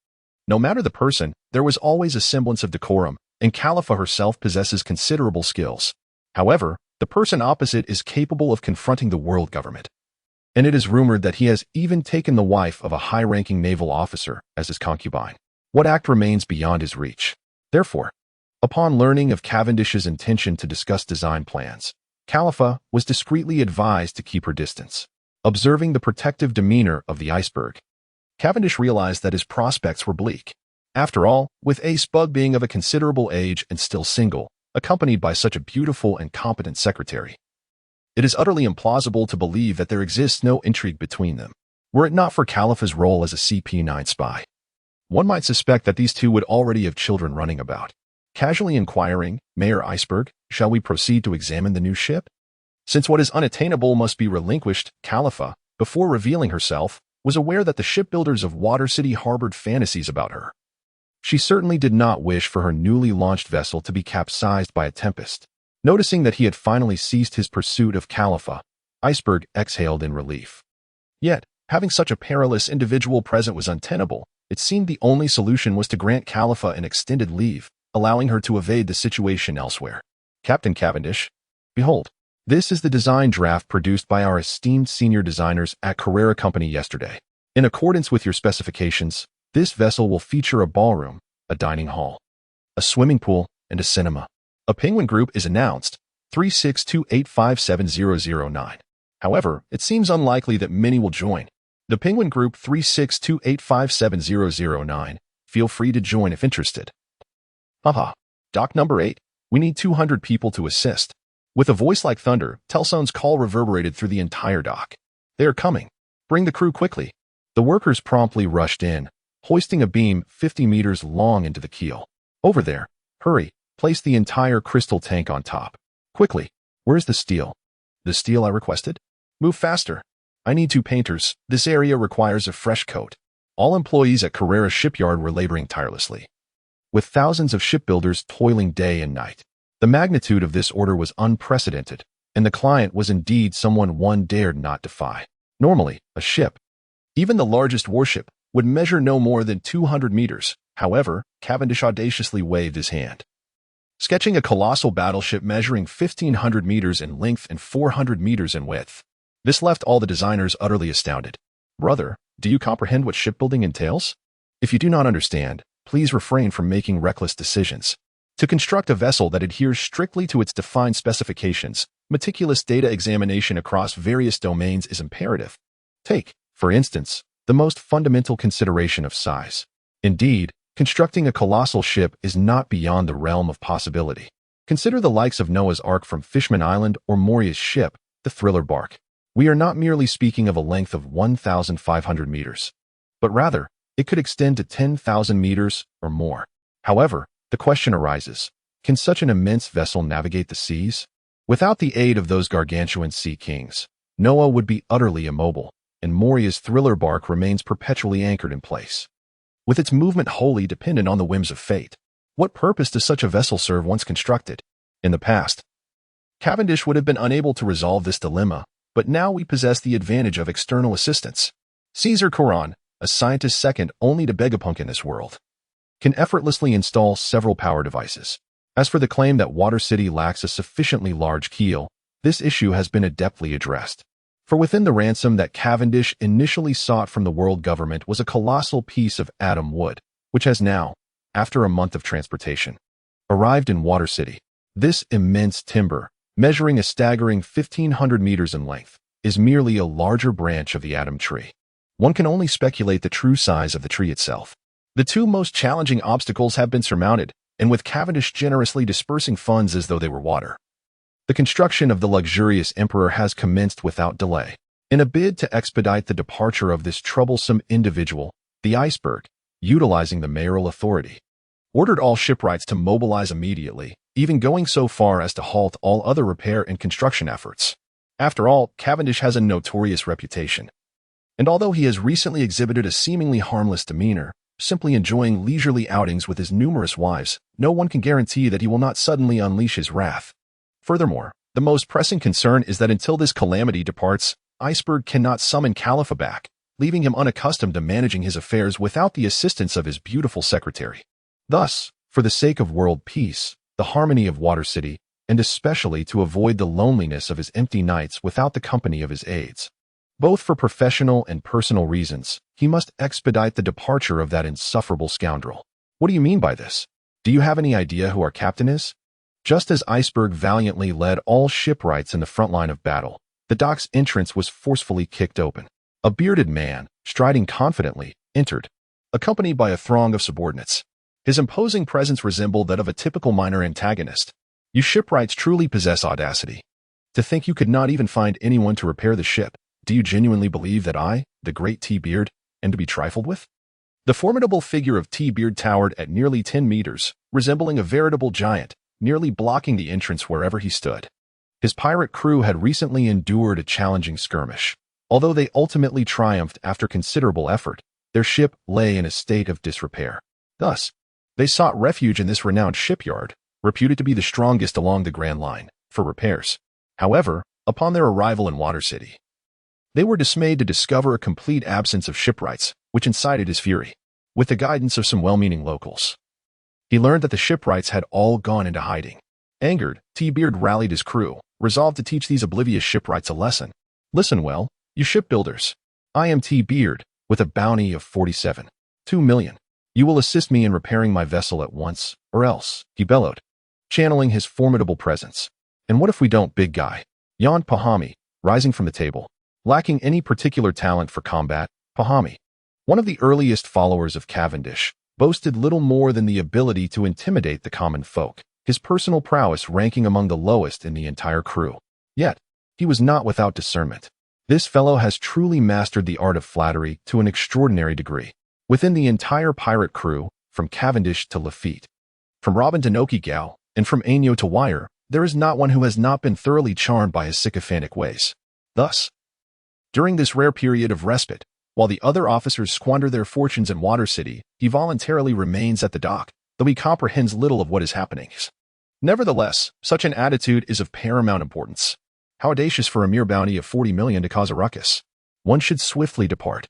no matter the person, there was always a semblance of decorum, and Khalifa herself possesses considerable skills. However, the person opposite is capable of confronting the world government. And it is rumored that he has even taken the wife of a high-ranking naval officer as his concubine. What act remains beyond his reach? Therefore, upon learning of Cavendish's intention to discuss design plans, Khalifa was discreetly advised to keep her distance. Observing the protective demeanor of the Iceberg, Cavendish realized that his prospects were bleak. After all, with Icebarg being of a considerable age and still single, accompanied by such a beautiful and competent secretary, it is utterly implausible to believe that there exists no intrigue between them. Were it not for Khalifa's role as a CP9 spy, one might suspect that these two would already have children running about. Casually inquiring, Mayor Icebarg, shall we proceed to examine the new ship? Since what is unattainable must be relinquished, Khalifa, before revealing herself, was aware that the shipbuilders of Water City harbored fantasies about her. She certainly did not wish for her newly launched vessel to be capsized by a tempest. Noticing that he had finally ceased his pursuit of Khalifa, Iceberg exhaled in relief. Yet, having such a perilous individual present was untenable. It seemed the only solution was to grant Khalifa an extended leave, allowing her to evade the situation elsewhere. Captain Cavendish, behold, this is the design draft produced by our esteemed senior designers at Carrera Company yesterday. In accordance with your specifications, this vessel will feature a ballroom, a dining hall, a swimming pool, and a cinema. A Penguin Group is announced, 362857009. However, it seems unlikely that many will join. The Penguin Group 362857009. Feel free to join if interested. Haha. Dock number 8. We need 200 people to assist. With a voice like thunder, Telsone's call reverberated through the entire dock. They are coming. Bring the crew quickly. The workers promptly rushed in, hoisting a beam 50 meters long into the keel. Over there. Hurry. Place the entire crystal tank on top. Quickly. Where's the steel? The steel I requested? Move faster. I need 2 painters. This area requires a fresh coat. All employees at Carrera shipyard were laboring tirelessly, with thousands of shipbuilders toiling day and night. The magnitude of this order was unprecedented, and the client was indeed someone one dared not defy. Normally, a ship, even the largest warship, would measure no more than 200 meters. However, Cavendish audaciously waved his hand, sketching a colossal battleship measuring 1,500 meters in length and 400 meters in width. This left all the designers utterly astounded. Brother, do you comprehend what shipbuilding entails? If you do not understand, please refrain from making reckless decisions. To construct a vessel that adheres strictly to its defined specifications, meticulous data examination across various domains is imperative. Take, for instance, the most fundamental consideration of size. Indeed, constructing a colossal ship is not beyond the realm of possibility. Consider the likes of Noah's Ark from Fishman Island or Moria's ship, the Thriller bark. We are not merely speaking of a length of 1,500 meters, but rather, it could extend to 10,000 meters or more. However, the question arises, can such an immense vessel navigate the seas? Without the aid of those gargantuan sea kings, Noah would be utterly immobile, and Moria's Thriller bark remains perpetually anchored in place, with its movement wholly dependent on the whims of fate. What purpose does such a vessel serve once constructed? In the past, Cavendish would have been unable to resolve this dilemma, but now we possess the advantage of external assistance. Caesar Coron, a scientist second only to Vegapunk in this world, can effortlessly install several power devices. As for the claim that Water City lacks a sufficiently large keel, this issue has been adeptly addressed. For within the ransom that Cavendish initially sought from the world government was a colossal piece of atom wood, which has now, after a month of transportation, arrived in Water City. This immense timber, measuring a staggering 1,500 meters in length, is merely a larger branch of the atom tree. One can only speculate the true size of the tree itself. The 2 most challenging obstacles have been surmounted, and with Cavendish generously dispersing funds as though they were water, the construction of the luxurious Emperor has commenced without delay. In a bid to expedite the departure of this troublesome individual, the Iceberg, utilizing the mayoral authority, ordered all shipwrights to mobilize immediately, even going so far as to halt all other repair and construction efforts. After all, Cavendish has a notorious reputation, and although he has recently exhibited a seemingly harmless demeanor, simply enjoying leisurely outings with his numerous wives, no one can guarantee that he will not suddenly unleash his wrath. Furthermore, the most pressing concern is that until this calamity departs, Iceberg cannot summon Khalifa back, leaving him unaccustomed to managing his affairs without the assistance of his beautiful secretary. Thus, for the sake of world peace, the harmony of Water City, and especially to avoid the loneliness of his empty nights without the company of his aides, both for professional and personal reasons, he must expedite the departure of that insufferable scoundrel. What do you mean by this? Do you have any idea who our captain is? Just as Iceberg valiantly led all shipwrights in the front line of battle, the dock's entrance was forcefully kicked open. A bearded man, striding confidently, entered, accompanied by a throng of subordinates. His imposing presence resembled that of a typical minor antagonist. You shipwrights truly possess audacity. To think you could not even find anyone to repair the ship. Do you genuinely believe that I, the great T-Beard, am to be trifled with? The formidable figure of T-Beard towered at nearly 10 meters, resembling a veritable giant, nearly blocking the entrance wherever he stood. His pirate crew had recently endured a challenging skirmish. Although they ultimately triumphed after considerable effort, their ship lay in a state of disrepair. Thus, they sought refuge in this renowned shipyard, reputed to be the strongest along the Grand Line. for repairs. However, upon their arrival in Water City, they were dismayed to discover a complete absence of shipwrights, which incited his fury. With the guidance of some well-meaning locals, he learned that the shipwrights had all gone into hiding. Angered, T-Beard rallied his crew, resolved to teach these oblivious shipwrights a lesson. Listen well, you shipbuilders. I am T-Beard, with a bounty of 47.2 million. You will assist me in repairing my vessel at once, or else, he bellowed, channeling his formidable presence. And what if we don't, big guy? Yawned Pahami, rising from the table. Lacking any particular talent for combat, Pahami, one of the earliest followers of Cavendish, boasted little more than the ability to intimidate the common folk, his personal prowess ranking among the lowest in the entire crew. Yet, he was not without discernment. This fellow has truly mastered the art of flattery to an extraordinary degree. Within the entire pirate crew, from Cavendish to Lafitte, from Robin to Noki, and from Ainyo to Wire, there is not one who has not been thoroughly charmed by his sycophantic ways. Thus, during this rare period of respite, while the other officers squander their fortunes in Water City, he voluntarily remains at the dock, though he comprehends little of what is happening. Nevertheless, such an attitude is of paramount importance. How audacious for a mere bounty of 40 million to cause a ruckus. One should swiftly depart.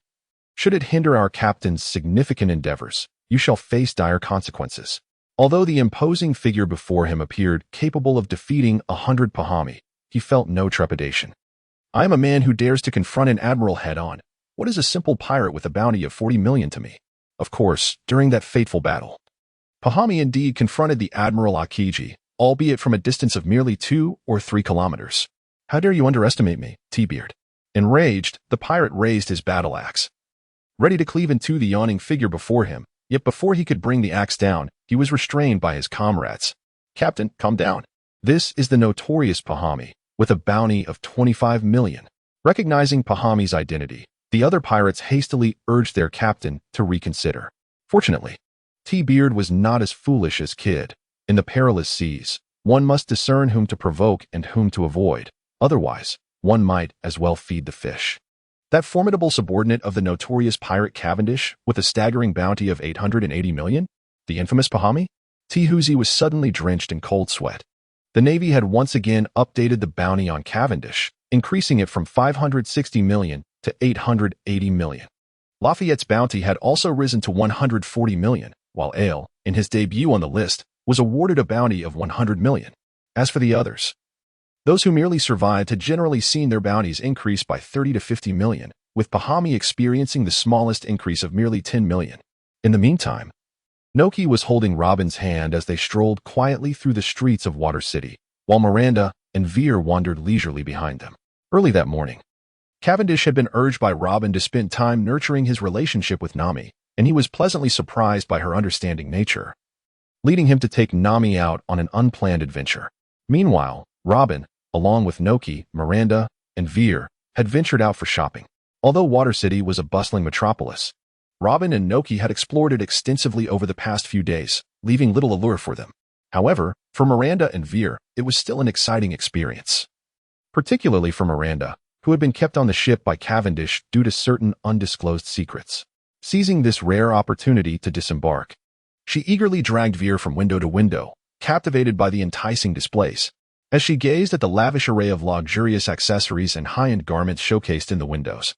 Should it hinder our captain's significant endeavors, you shall face dire consequences. Although the imposing figure before him appeared capable of defeating 100 Pahami, he felt no trepidation. I am a man who dares to confront an admiral head-on. What is a simple pirate with a bounty of 40 million to me? Of course, during that fateful battle, Pahami indeed confronted the Admiral Akiji, albeit from a distance of merely 2 or 3 kilometers. How dare you underestimate me, T-Beard? Enraged, the pirate raised his battle axe, ready to cleave into the yawning figure before him, yet before he could bring the axe down, he was restrained by his comrades. Captain, calm down. This is the notorious Pahami, with a bounty of 25 million. Recognizing Pahami's identity, the other pirates hastily urged their captain to reconsider. Fortunately, T-Beard was not as foolish as Kidd. In the perilous seas, one must discern whom to provoke and whom to avoid. Otherwise, one might as well feed the fish. That formidable subordinate of the notorious pirate Cavendish, with a staggering bounty of 880 million? The infamous Pahami? T-Hoosie was suddenly drenched in cold sweat. The Navy had once again updated the bounty on Cavendish, increasing it from 560 million to 880 million. Lafayette's bounty had also risen to 140 million, while Ale, in his debut on the list, was awarded a bounty of 100 million. As for the others, those who merely survived had generally seen their bounties increase by 30 to 50 million, with Pahami experiencing the smallest increase of merely 10 million. In the meantime, Noki was holding Robin's hand as they strolled quietly through the streets of Water City, while Miranda and Veer wandered leisurely behind them. Early that morning, Cavendish had been urged by Robin to spend time nurturing his relationship with Nami, and he was pleasantly surprised by her understanding nature, leading him to take Nami out on an unplanned adventure. Meanwhile, Robin, along with Noki, Miranda, and Veer, had ventured out for shopping. Although Water City was a bustling metropolis, Robin and Noki had explored it extensively over the past few days, leaving little allure for them. However, for Miranda and Veer, it was still an exciting experience. Particularly for Miranda, who had been kept on the ship by Cavendish due to certain undisclosed secrets. Seizing this rare opportunity to disembark, she eagerly dragged Veer from window to window, captivated by the enticing displays. As she gazed at the lavish array of luxurious accessories and high-end garments showcased in the windows,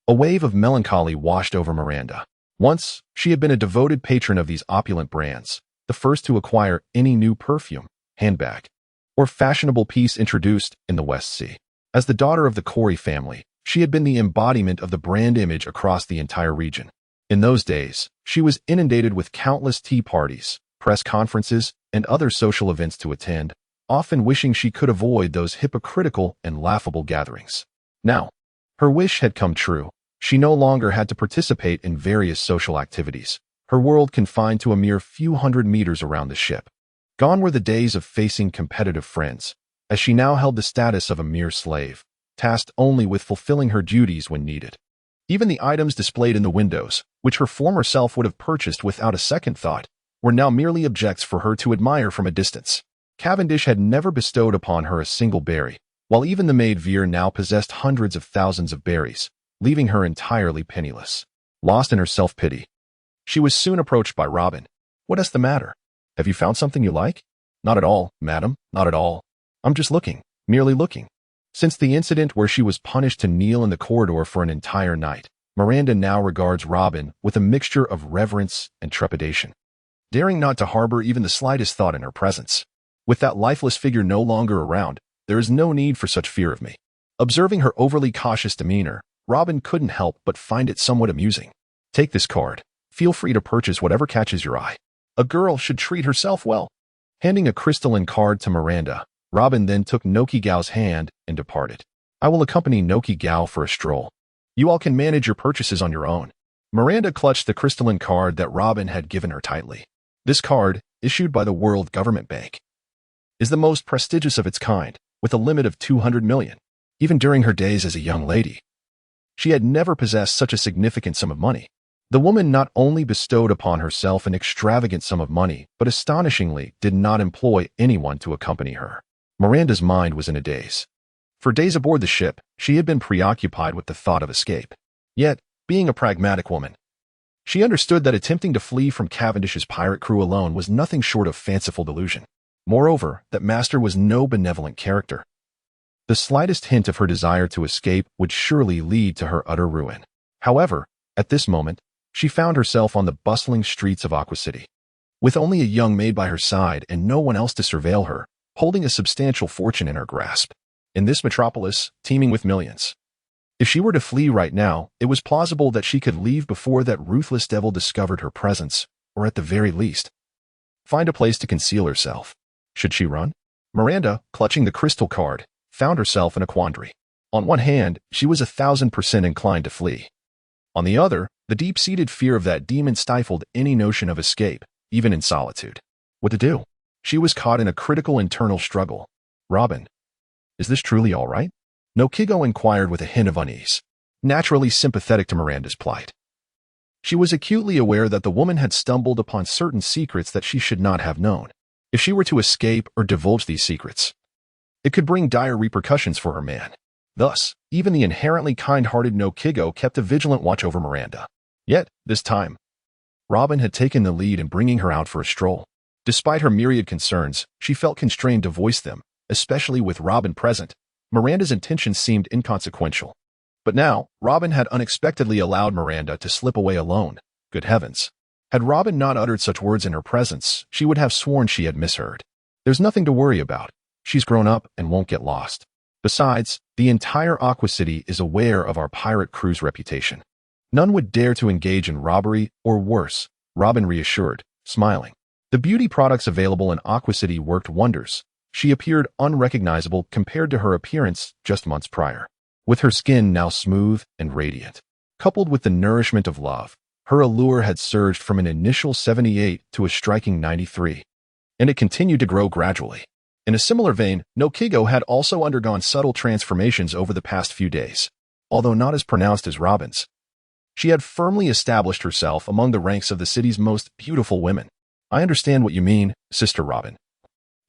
a wave of melancholy washed over Miranda. Once, she had been a devoted patron of these opulent brands, the first to acquire any new perfume, handbag, or fashionable piece introduced in the West Sea. As the daughter of the Corey family, she had been the embodiment of the brand image across the entire region. In those days, she was inundated with countless tea parties, press conferences, and other social events to attend, often wishing she could avoid those hypocritical and laughable gatherings. Now, her wish had come true. She no longer had to participate in various social activities, her world confined to a mere few hundred meters around the ship. Gone were the days of facing competitive friends, as she now held the status of a mere slave, tasked only with fulfilling her duties when needed. Even the items displayed in the windows, which her former self would have purchased without a second thought, were now merely objects for her to admire from a distance. Cavendish had never bestowed upon her a single berry, while even the maid Veer now possessed hundreds of thousands of berries, leaving her entirely penniless. Lost in her self-pity, she was soon approached by Robin. "What is the matter? Have you found something you like?" "Not at all, madam, not at all. I'm just looking, merely looking. Since the incident where she was punished to kneel in the corridor for an entire night, Miranda now regards Robin with a mixture of reverence and trepidation, daring not to harbor even the slightest thought in her presence. With that lifeless figure no longer around, there is no need for such fear of me. Observing her overly cautious demeanor, Robin couldn't help but find it somewhat amusing. Take this card. Feel free to purchase whatever catches your eye. A girl should treat herself well. Handing a crystalline card to Miranda, Robin then took Nokigao's hand and departed. I will accompany Nokigao for a stroll. You all can manage your purchases on your own. Miranda clutched the crystalline card that Robin had given her tightly. This card, issued by the World Government Bank, is the most prestigious of its kind, with a limit of 200 million. Even during her days as a young lady, she had never possessed such a significant sum of money. The woman not only bestowed upon herself an extravagant sum of money, but astonishingly did not employ anyone to accompany her. Miranda's mind was in a daze. For days aboard the ship, she had been preoccupied with the thought of escape. Yet, being a pragmatic woman, she understood that attempting to flee from Cavendish's pirate crew alone was nothing short of fanciful delusion. Moreover, that Master was no benevolent character. The slightest hint of her desire to escape would surely lead to her utter ruin. However, at this moment, she found herself on the bustling streets of Aqua City, with only a young maid by her side and no one else to surveil her, holding a substantial fortune in her grasp. In this metropolis, teeming with millions, if she were to flee right now, it was plausible that she could leave before that ruthless devil discovered her presence, or at the very least, find a place to conceal herself. Should she run? Miranda, clutching the crystal card, found herself in a quandary. On one hand, she was 1,000% inclined to flee. On the other, the deep-seated fear of that demon stifled any notion of escape, even in solitude. What to do? She was caught in a critical internal struggle. Robin, is this truly all right? Nokigo inquired with a hint of unease, naturally sympathetic to Miranda's plight. She was acutely aware that the woman had stumbled upon certain secrets that she should not have known. If she were to escape or divulge these secrets, it could bring dire repercussions for her man. Thus, even the inherently kind-hearted Nokigo kept a vigilant watch over Miranda. Yet, this time, Robin had taken the lead in bringing her out for a stroll. Despite her myriad concerns, she felt constrained to voice them, especially with Robin present. Miranda's intentions seemed inconsequential. But now, Robin had unexpectedly allowed Miranda to slip away alone. Good heavens. Had Robin not uttered such words in her presence, she would have sworn she had misheard. There's nothing to worry about. She's grown up and won't get lost. Besides, the entire Aqua City is aware of our pirate crew's reputation. None would dare to engage in robbery or worse, Robin reassured, smiling. The beauty products available in Aqua City worked wonders. She appeared unrecognizable compared to her appearance just months prior. With her skin now smooth and radiant, coupled with the nourishment of love, her allure had surged from an initial 78 to a striking 93. And it continued to grow gradually. In a similar vein, Nokigo had also undergone subtle transformations over the past few days. Although not as pronounced as Robin's, she had firmly established herself among the ranks of the city's most beautiful women. I understand what you mean, Sister Robin.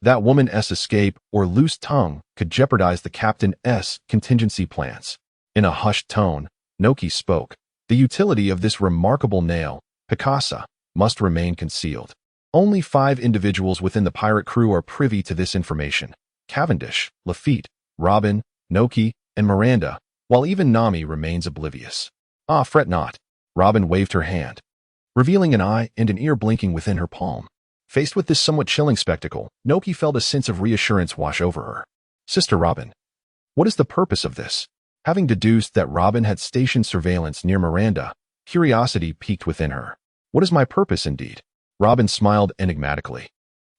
That woman's escape or loose tongue could jeopardize the Captain's contingency plans. In a hushed tone, Noki spoke. The utility of this remarkable nail, Picasa, must remain concealed. Only 5 individuals within the pirate crew are privy to this information. Cavendish, Lafitte, Robin, Noki, and Miranda, while even Nami remains oblivious. Ah, fret not. Robin waved her hand, revealing an eye and an ear blinking within her palm. Faced with this somewhat chilling spectacle, Noki felt a sense of reassurance wash over her. Sister Robin, what is the purpose of this? Having deduced that Robin had stationed surveillance near Miranda, curiosity piqued within her. What is my purpose indeed? Robin smiled enigmatically,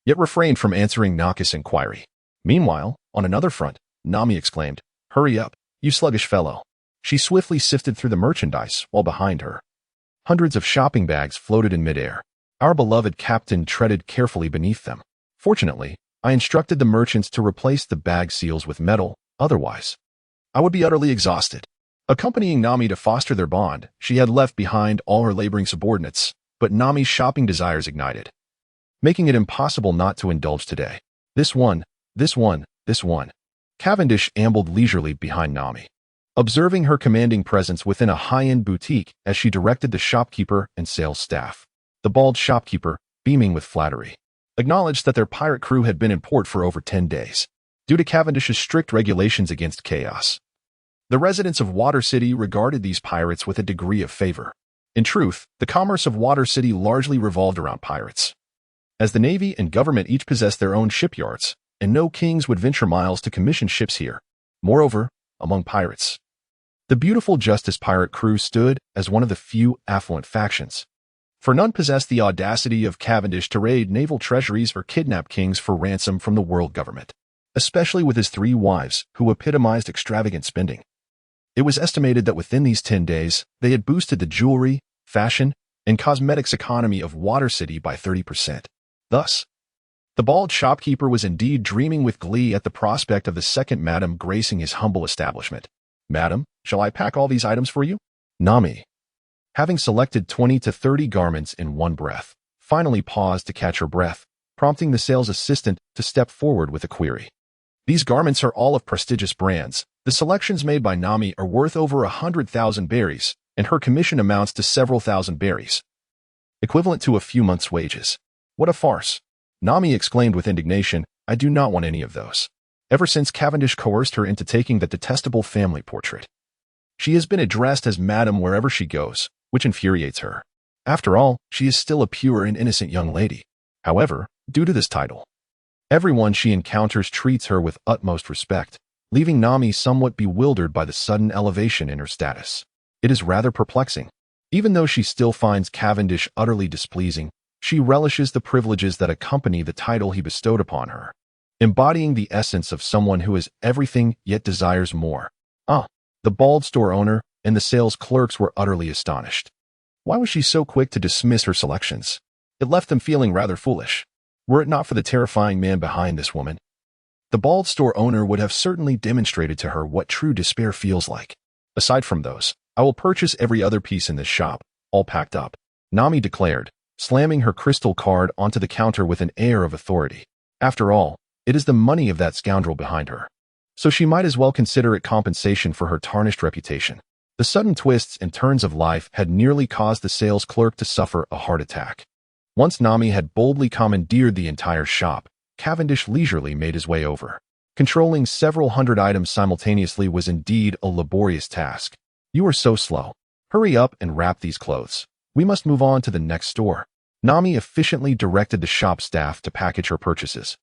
yet refrained from answering Naka's inquiry. Meanwhile, on another front, Nami exclaimed, Hurry up, you sluggish fellow. She swiftly sifted through the merchandise, while behind her, hundreds of shopping bags floated in midair. Our beloved captain treaded carefully beneath them. Fortunately, I instructed the merchants to replace the bag seals with metal, otherwise I would be utterly exhausted. Accompanying Nami to foster their bond, she had left behind all her laboring subordinates, but Nami's shopping desires ignited, making it impossible not to indulge today. This one. Cavendish ambled leisurely behind Nami, observing her commanding presence within a high-end boutique as she directed the shopkeeper and sales staff. The bald shopkeeper, beaming with flattery, acknowledged that their pirate crew had been in port for over 10 days. due to Cavendish's strict regulations against chaos. The residents of Water City regarded these pirates with a degree of favor. In truth, the commerce of Water City largely revolved around pirates, as the Navy and government each possessed their own shipyards, and no kings would venture miles to commission ships here. Moreover, among pirates, the beautiful Justice pirate crew stood as one of the few affluent factions, for none possessed the audacity of Cavendish to raid naval treasuries or kidnap kings for ransom from the world government, especially with his 3 wives, who epitomized extravagant spending. It was estimated that within these 10 days, they had boosted the jewelry, fashion, and cosmetics economy of Water City by 30%. Thus, the bald shopkeeper was indeed dreaming with glee at the prospect of the second madam gracing his humble establishment. "Madam, shall I pack all these items for you?" Nami, having selected 20 to 30 garments in one breath, finally paused to catch her breath, prompting the sales assistant to step forward with a query. "These garments are all of prestigious brands. The selections made by Nami are worth over 100,000 berries, and her commission amounts to several thousand berries, equivalent to a few months' wages." "What a farce!" Nami exclaimed with indignation. "I do not want any of those. Ever since Cavendish coerced her into taking that detestable family portrait, she has been addressed as Madam wherever she goes, which infuriates her. After all, she is still a pure and innocent young lady. However, due to this title, everyone she encounters treats her with utmost respect, leaving Nami somewhat bewildered by the sudden elevation in her status. It is rather perplexing. Even though she still finds Cavendish utterly displeasing, she relishes the privileges that accompany the title he bestowed upon her, embodying the essence of someone who has everything yet desires more. The bald store owner and the sales clerks were utterly astonished. Why was she so quick to dismiss her selections? It left them feeling rather foolish. Were it not for the terrifying man behind this woman, the bald store owner would have certainly demonstrated to her what true despair feels like. "Aside from those, I will purchase every other piece in this shop, all packed up," Nami declared, slamming her crystal card onto the counter with an air of authority. After all, it is the money of that scoundrel behind her, so she might as well consider it compensation for her tarnished reputation. The sudden twists and turns of life had nearly caused the sales clerk to suffer a heart attack. Once Nami had boldly commandeered the entire shop, Cavendish leisurely made his way over. Controlling several hundred items simultaneously was indeed a laborious task. "You are so slow. Hurry up and wrap these clothes. We must move on to the next store." Nami efficiently directed the shop staff to package her purchases,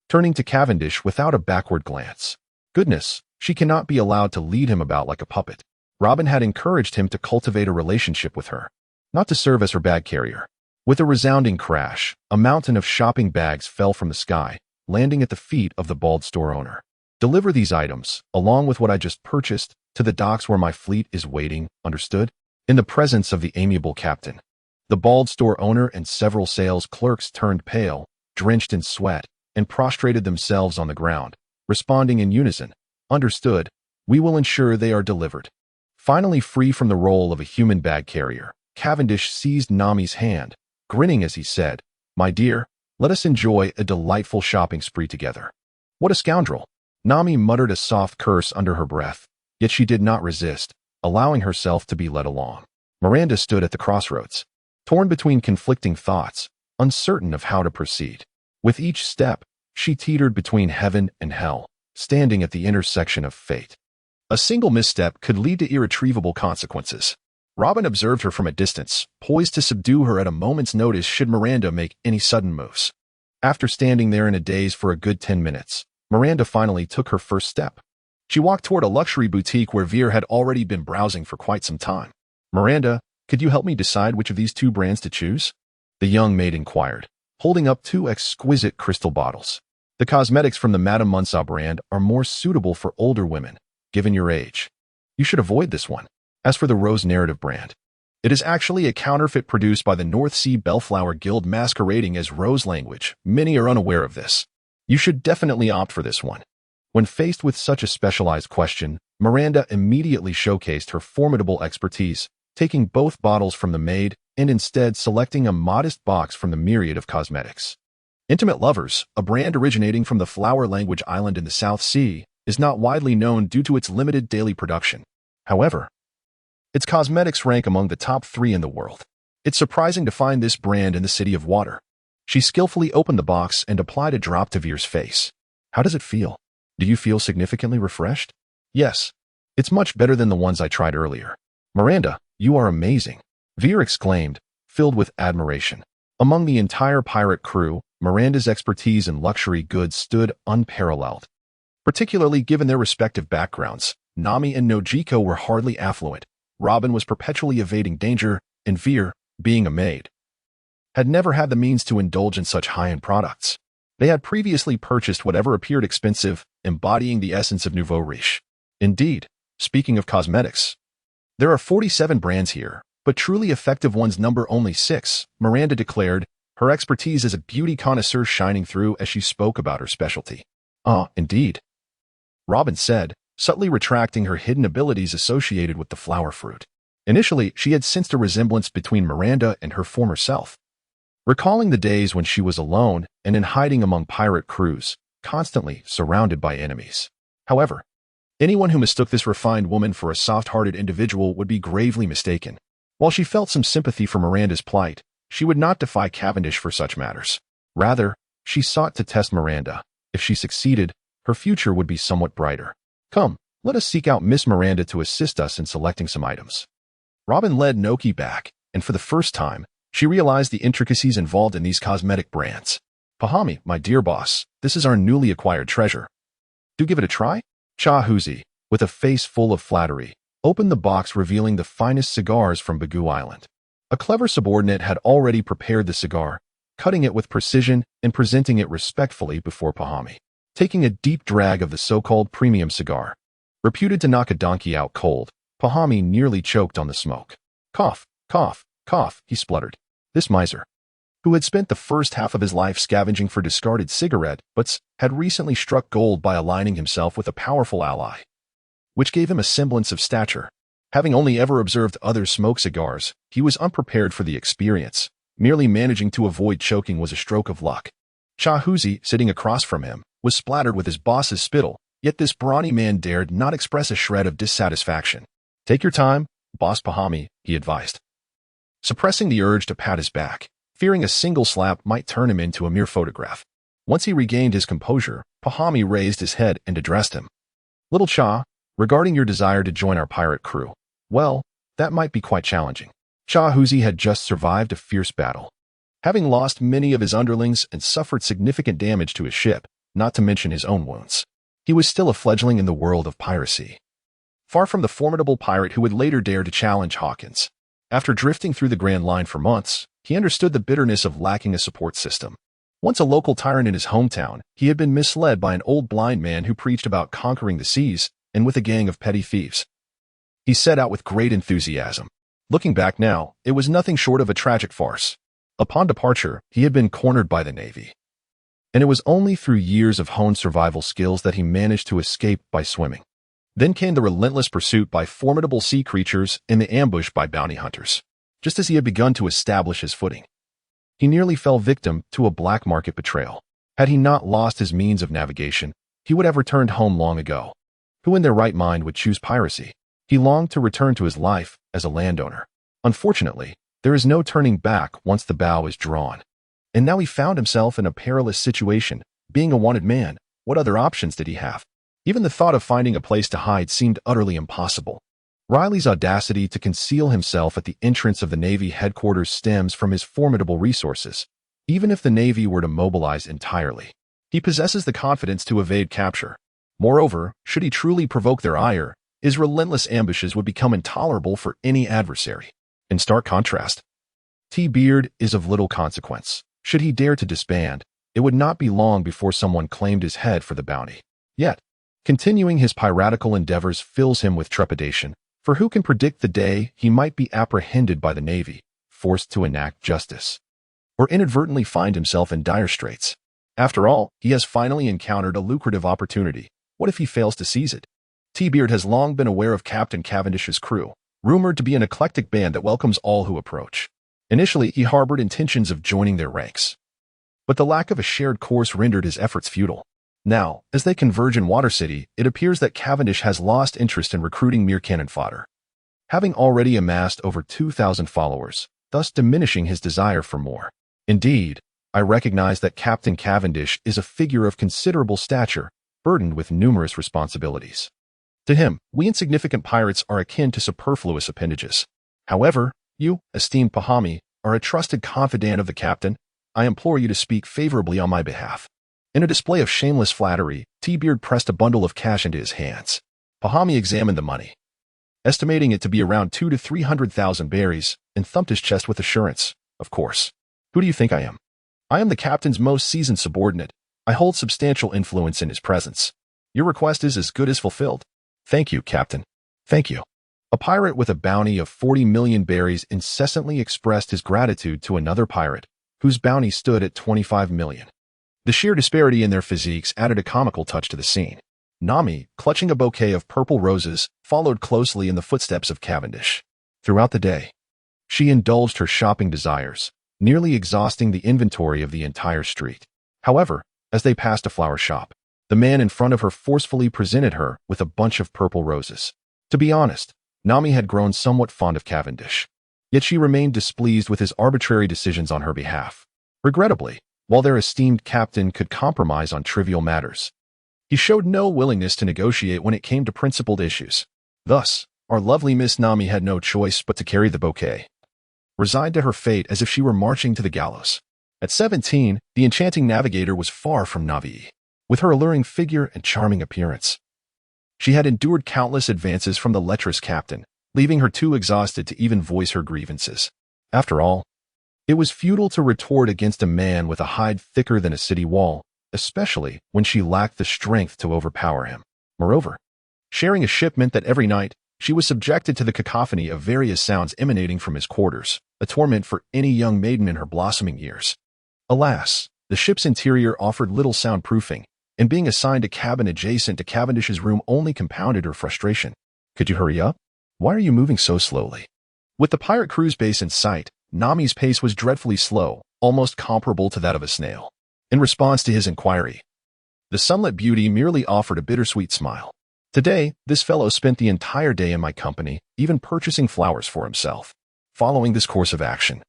turning to Cavendish without a backward glance. Goodness, she cannot be allowed to lead him about like a puppet. Robin had encouraged him to cultivate a relationship with her, not to serve as her bag carrier. With a resounding crash, a mountain of shopping bags fell from the sky, landing at the feet of the bald store owner. "Deliver these items, along with what I just purchased, to the docks where my fleet is waiting, understood?" In the presence of the amiable captain, the bald store owner and several sales clerks turned pale, drenched in sweat, and prostrated themselves on the ground, responding in unison, "Understood. We will ensure they are delivered." Finally free from the role of a human bag carrier, Cavendish seized Nami's hand, grinning as he said, "My dear, let us enjoy a delightful shopping spree together." "What a scoundrel!" Nami muttered a soft curse under her breath, yet she did not resist, allowing herself to be led along. Miranda stood at the crossroads, torn between conflicting thoughts, uncertain of how to proceed. With each step, she teetered between heaven and hell, standing at the intersection of fate. A single misstep could lead to irretrievable consequences. Robin observed her from a distance, poised to subdue her at a moment's notice should Miranda make any sudden moves. After standing there in a daze for a good 10 minutes, Miranda finally took her first step. She walked toward a luxury boutique where Veer had already been browsing for quite some time. "Miranda, could you help me decide which of these 2 brands to choose?" the young maid inquired, holding up 2 exquisite crystal bottles. "The cosmetics from the Madame Munsa brand are more suitable for older women, given your age. You should avoid this one. As for the Rose Narrative brand, it is actually a counterfeit produced by the North Sea Bellflower Guild masquerading as Rose language. Many are unaware of this. You should definitely opt for this one." When faced with such a specialized question, Miranda immediately showcased her formidable expertise, taking both bottles from the maid and instead selecting a modest box from the myriad of cosmetics. Intimate Lovers, a brand originating from the flower language island in the South Sea, is not widely known due to its limited daily production. However, its cosmetics rank among the top 3 in the world. It's surprising to find this brand in the City of Water. She skillfully opened the box and applied a drop to Veer's face. "How does it feel?" Do you feel significantly refreshed? Yes. It's much better than the ones I tried earlier. Miranda, you are amazing, Veer exclaimed, filled with admiration. Among the entire pirate crew, Miranda's expertise in luxury goods stood unparalleled. Particularly given their respective backgrounds, Nami and Nojiko were hardly affluent. Robin was perpetually evading danger, and Veer, being a maid, had never had the means to indulge in such high-end products. They had previously purchased whatever appeared expensive, embodying the essence of nouveau riche. Indeed, speaking of cosmetics, there are 47 brands here, but truly effective ones number only 6, Miranda declared, her expertise as a beauty connoisseur shining through as she spoke about her specialty. Indeed, Robin said, subtly retracting her hidden abilities associated with the flower fruit. Initially, she had sensed a resemblance between Miranda and her former self. Recalling the days when she was alone and in hiding among pirate crews, constantly surrounded by enemies. However, anyone who mistook this refined woman for a soft-hearted individual would be gravely mistaken. While she felt some sympathy for Miranda's plight, she would not defy Cavendish for such matters. Rather, she sought to test Miranda. If she succeeded, her future would be somewhat brighter. Come, let us seek out Miss Miranda to assist us in selecting some items. Robin led Noki back, and for the first time, she realized the intricacies involved in these cosmetic brands. Pahami, my dear boss, this is our newly acquired treasure. Do give it a try? Cha Huzi, with a face full of flattery, opened the box revealing the finest cigars from Bagu Island. A clever subordinate had already prepared the cigar, cutting it with precision and presenting it respectfully before Pahami. Taking a deep drag of the so-called premium cigar, reputed to knock a donkey out cold, Pahami nearly choked on the smoke. Cough, cough, cough, he spluttered. This miser, who had spent the first half of his life scavenging for discarded cigarette butts, had recently struck gold by aligning himself with a powerful ally, which gave him a semblance of stature. Having only ever observed others smoke cigars, he was unprepared for the experience. Merely managing to avoid choking was a stroke of luck. Cha Huzi, sitting across from him, was splattered with his boss's spittle, yet this brawny man dared not express a shred of dissatisfaction. Take your time, Boss Pahami, he advised, suppressing the urge to pat his back, fearing a single slap might turn him into a mere photograph. Once he regained his composure, Pahami raised his head and addressed him. Little Cha, regarding your desire to join our pirate crew, well, that might be quite challenging. Cha Huzi had just survived a fierce battle, having lost many of his underlings and suffered significant damage to his ship, not to mention his own wounds. He was still a fledgling in the world of piracy, far from the formidable pirate who would later dare to challenge Hawkins. After drifting through the Grand Line for months, he understood the bitterness of lacking a support system. Once a local tyrant in his hometown, he had been misled by an old blind man who preached about conquering the seas, and with a gang of petty thieves. He set out with great enthusiasm. Looking back now, it was nothing short of a tragic farce. Upon departure, he had been cornered by the Navy, and it was only through years of honed survival skills that he managed to escape by swimming. Then came the relentless pursuit by formidable sea creatures and the ambush by bounty hunters. Just as he had begun to establish his footing, he nearly fell victim to a black market betrayal. Had he not lost his means of navigation, he would have returned home long ago. Who in their right mind would choose piracy? He longed to return to his life as a landowner. Unfortunately, there is no turning back once the bow is drawn. And now he found himself in a perilous situation. Being a wanted man, what other options did he have? Even the thought of finding a place to hide seemed utterly impossible. Riley's audacity to conceal himself at the entrance of the Navy headquarters stems from his formidable resources. Even if the Navy were to mobilize entirely, he possesses the confidence to evade capture. Moreover, should he truly provoke their ire, his relentless ambushes would become intolerable for any adversary. In stark contrast, T-Beard is of little consequence. Should he dare to disband, it would not be long before someone claimed his head for the bounty. Yet, continuing his piratical endeavors fills him with trepidation, for who can predict the day he might be apprehended by the Navy, forced to enact justice, or inadvertently find himself in dire straits. After all, he has finally encountered a lucrative opportunity. What if he fails to seize it? T-Beard has long been aware of Captain Cavendish's crew, rumored to be an eclectic band that welcomes all who approach. Initially, he harbored intentions of joining their ranks, but the lack of a shared course rendered his efforts futile. Now, as they converge in Water City, it appears that Cavendish has lost interest in recruiting mere cannon fodder, having already amassed over 2,000 followers, thus diminishing his desire for more. Indeed, I recognize that Captain Cavendish is a figure of considerable stature, burdened with numerous responsibilities. To him, we insignificant pirates are akin to superfluous appendages. However, you, esteemed Pahami, are a trusted confidant of the captain. I implore you to speak favorably on my behalf. In a display of shameless flattery, T-Beard pressed a bundle of cash into his hands. Pahami examined the money, estimating it to be around 200,000 to 300,000 berries, and thumped his chest with assurance. Of course. Who do you think I am? I am the captain's most seasoned subordinate. I hold substantial influence in his presence. Your request is as good as fulfilled. Thank you, Captain. Thank you. A pirate with a bounty of 40 million berries incessantly expressed his gratitude to another pirate, whose bounty stood at 25 million. The sheer disparity in their physiques added a comical touch to the scene. Nami, clutching a bouquet of purple roses, followed closely in the footsteps of Cavendish. Throughout the day, she indulged her shopping desires, nearly exhausting the inventory of the entire street. However, as they passed a flower shop, the man in front of her forcefully presented her with a bunch of purple roses. To be honest, Nami had grown somewhat fond of Cavendish, yet she remained displeased with his arbitrary decisions on her behalf. Regrettably, while their esteemed captain could compromise on trivial matters, he showed no willingness to negotiate when it came to principled issues. Thus, our lovely Miss Nami had no choice but to carry the bouquet, resigned to her fate as if she were marching to the gallows. At 17, the enchanting navigator was far from Navi. With her alluring figure and charming appearance, she had endured countless advances from the lecherous captain, leaving her too exhausted to even voice her grievances. After all, it was futile to retort against a man with a hide thicker than a city wall, especially when she lacked the strength to overpower him. Moreover, sharing a ship meant that every night, she was subjected to the cacophony of various sounds emanating from his quarters, a torment for any young maiden in her blossoming years. Alas, the ship's interior offered little soundproofing, and being assigned a cabin adjacent to Cavendish's room only compounded her frustration. Could you hurry up? Why are you moving so slowly? With the pirate cruise base in sight, Nami's pace was dreadfully slow, almost comparable to that of a snail. In response to his inquiry, the sunlit beauty merely offered a bittersweet smile. Today, this fellow spent the entire day in my company, even purchasing flowers for himself. Following this course of action,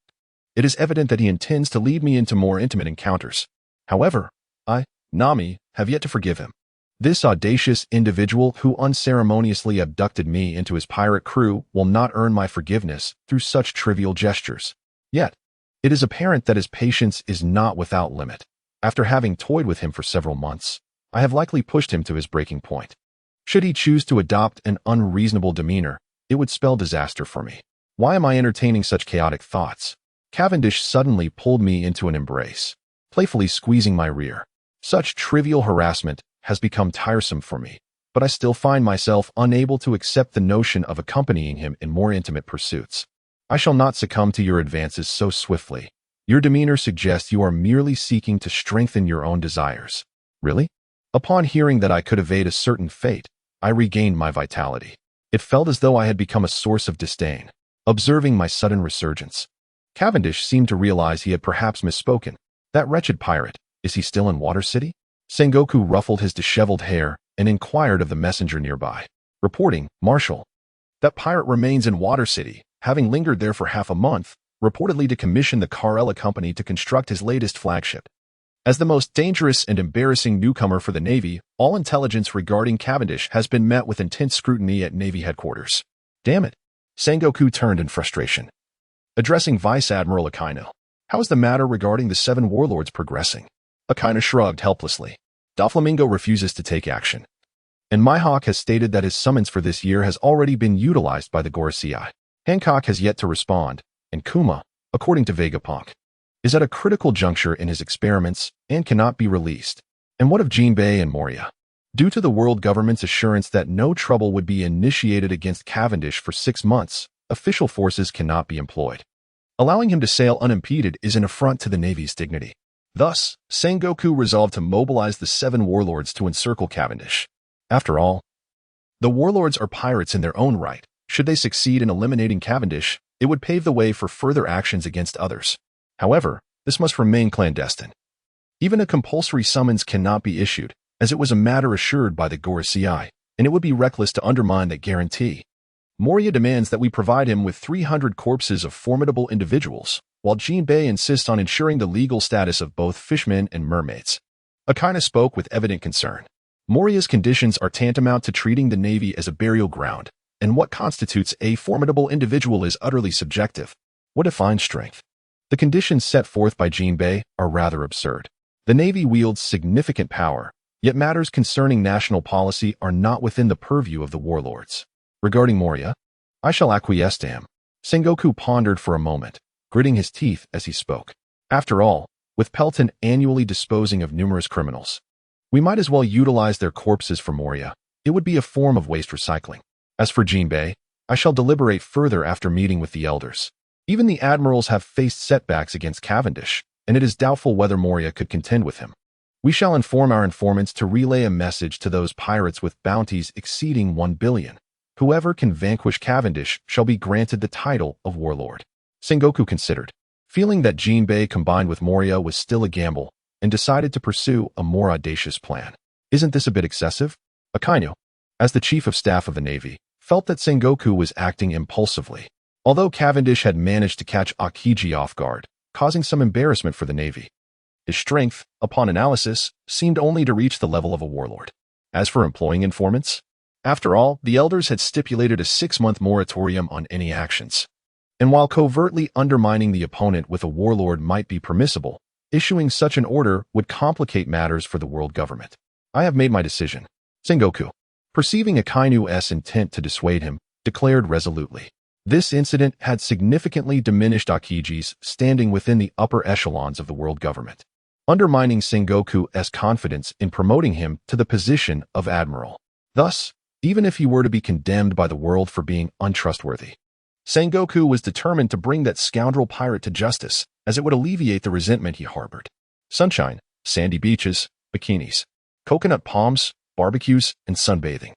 it is evident that he intends to lead me into more intimate encounters. However, I, Nami, have yet to forgive him. This audacious individual who unceremoniously abducted me into his pirate crew will not earn my forgiveness through such trivial gestures. Yet, it is apparent that his patience is not without limit. After having toyed with him for several months, I have likely pushed him to his breaking point. Should he choose to adopt an unreasonable demeanor, it would spell disaster for me. Why am I entertaining such chaotic thoughts? Cavendish suddenly pulled me into an embrace, playfully squeezing my rear. Such trivial harassment has become tiresome for me, but I still find myself unable to accept the notion of accompanying him in more intimate pursuits. I shall not succumb to your advances so swiftly. Your demeanor suggests you are merely seeking to strengthen your own desires. Really? Upon hearing that I could evade a certain fate, I regained my vitality. It felt as though I had become a source of disdain. Observing my sudden resurgence, Cavendish seemed to realize he had perhaps misspoken. That wretched pirate, is he still in Water City? Sengoku ruffled his disheveled hair and inquired of the messenger nearby, reporting, Marshal, that pirate remains in Water City, having lingered there for half a month, reportedly to commission the Carella Company to construct his latest flagship. As the most dangerous and embarrassing newcomer for the Navy, all intelligence regarding Cavendish has been met with intense scrutiny at Navy headquarters. Damn it! Sengoku turned in frustration. Addressing Vice Admiral Akaino, how is the matter regarding the 7 warlords progressing? Akaino shrugged helplessly. Doflamingo refuses to take action, and Mihawk has stated that his summons for this year has already been utilized by the Gorosei. Hancock has yet to respond, and Kuma, according to Vegapunk, is at a critical juncture in his experiments and cannot be released. And what of Jinbei and Moria? Due to the world government's assurance that no trouble would be initiated against Cavendish for 6 months, official forces cannot be employed. Allowing him to sail unimpeded is an affront to the Navy's dignity. Thus, Sengoku resolved to mobilize the 7 warlords to encircle Cavendish. After all, the warlords are pirates in their own right. Should they succeed in eliminating Cavendish, it would pave the way for further actions against others. However, this must remain clandestine. Even a compulsory summons cannot be issued, as it was a matter assured by the Gorosei, and it would be reckless to undermine that guarantee. Moria demands that we provide him with 300 corpses of formidable individuals, while Jinbei insists on ensuring the legal status of both fishmen and mermaids. Akaina spoke with evident concern. Moria's conditions are tantamount to treating the Navy as a burial ground, and what constitutes a formidable individual is utterly subjective. What defines strength? The conditions set forth by Jinbei are rather absurd. The Navy wields significant power, yet matters concerning national policy are not within the purview of the warlords. Regarding Moria, I shall acquiesce to him. Sengoku pondered for a moment, gritting his teeth as he spoke. After all, with Pelton annually disposing of numerous criminals, we might as well utilize their corpses for Moria. It would be a form of waste recycling. As for Jinbei, I shall deliberate further after meeting with the elders. Even the admirals have faced setbacks against Cavendish, and it is doubtful whether Moria could contend with him. We shall inform our informants to relay a message to those pirates with bounties exceeding 1 billion. Whoever can vanquish Cavendish shall be granted the title of warlord. Sengoku considered, feeling that Jinbei combined with Moria was still a gamble, and decided to pursue a more audacious plan. Isn't this a bit excessive? Akainu, as the chief of staff of the Navy, felt that Sengoku was acting impulsively. Although Cavendish had managed to catch Akiji off guard, causing some embarrassment for the Navy, his strength, upon analysis, seemed only to reach the level of a warlord. As for employing informants, after all, the elders had stipulated a 6-month moratorium on any actions. And while covertly undermining the opponent with a warlord might be permissible, issuing such an order would complicate matters for the world government. I have made my decision. Sengoku, perceiving Akainu's intent to dissuade him, declared resolutely. This incident had significantly diminished Akiji's standing within the upper echelons of the world government, undermining Sengoku's confidence in promoting him to the position of admiral. Thus, even if he were to be condemned by the world for being untrustworthy, Sengoku was determined to bring that scoundrel pirate to justice, as it would alleviate the resentment he harbored. Sunshine, sandy beaches, bikinis, coconut palms, barbecues, and sunbathing.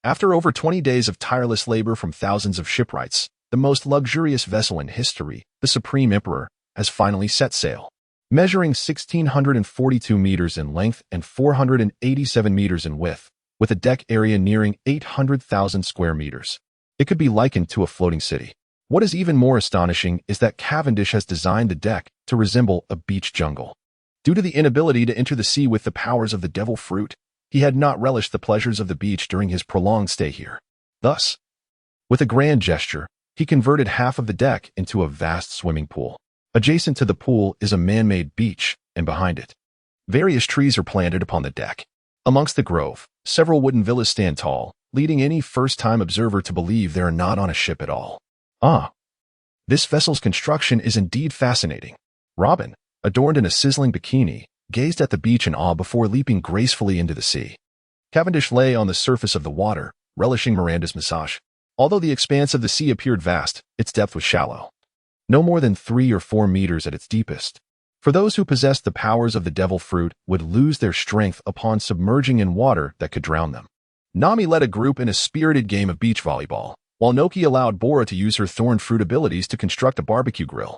After over 20 days of tireless labor from thousands of shipwrights, the most luxurious vessel in history, the Supreme Emperor, has finally set sail. Measuring 1,642 meters in length and 487 meters in width, with a deck area nearing 800,000 square meters, it could be likened to a floating city. What is even more astonishing is that Cavendish has designed the deck to resemble a beach jungle. Due to the inability to enter the sea with the powers of the devil fruit, he had not relished the pleasures of the beach during his prolonged stay here. Thus, with a grand gesture, he converted half of the deck into a vast swimming pool. Adjacent to the pool is a man-made beach, and behind it, various trees are planted upon the deck. Amongst the grove, several wooden villas stand tall, leading any first-time observer to believe they are not on a ship at all. This vessel's construction is indeed fascinating. Robin, adorned in a sizzling bikini, gazed at the beach in awe before leaping gracefully into the sea. Cavendish lay on the surface of the water, relishing Miranda's massage. Although the expanse of the sea appeared vast, its depth was shallow, no more than 3 or 4 meters at its deepest. For those who possessed the powers of the devil fruit would lose their strength upon submerging in water that could drown them. Nami led a group in a spirited game of beach volleyball, while Noki allowed Bora to use her thorn fruit abilities to construct a barbecue grill,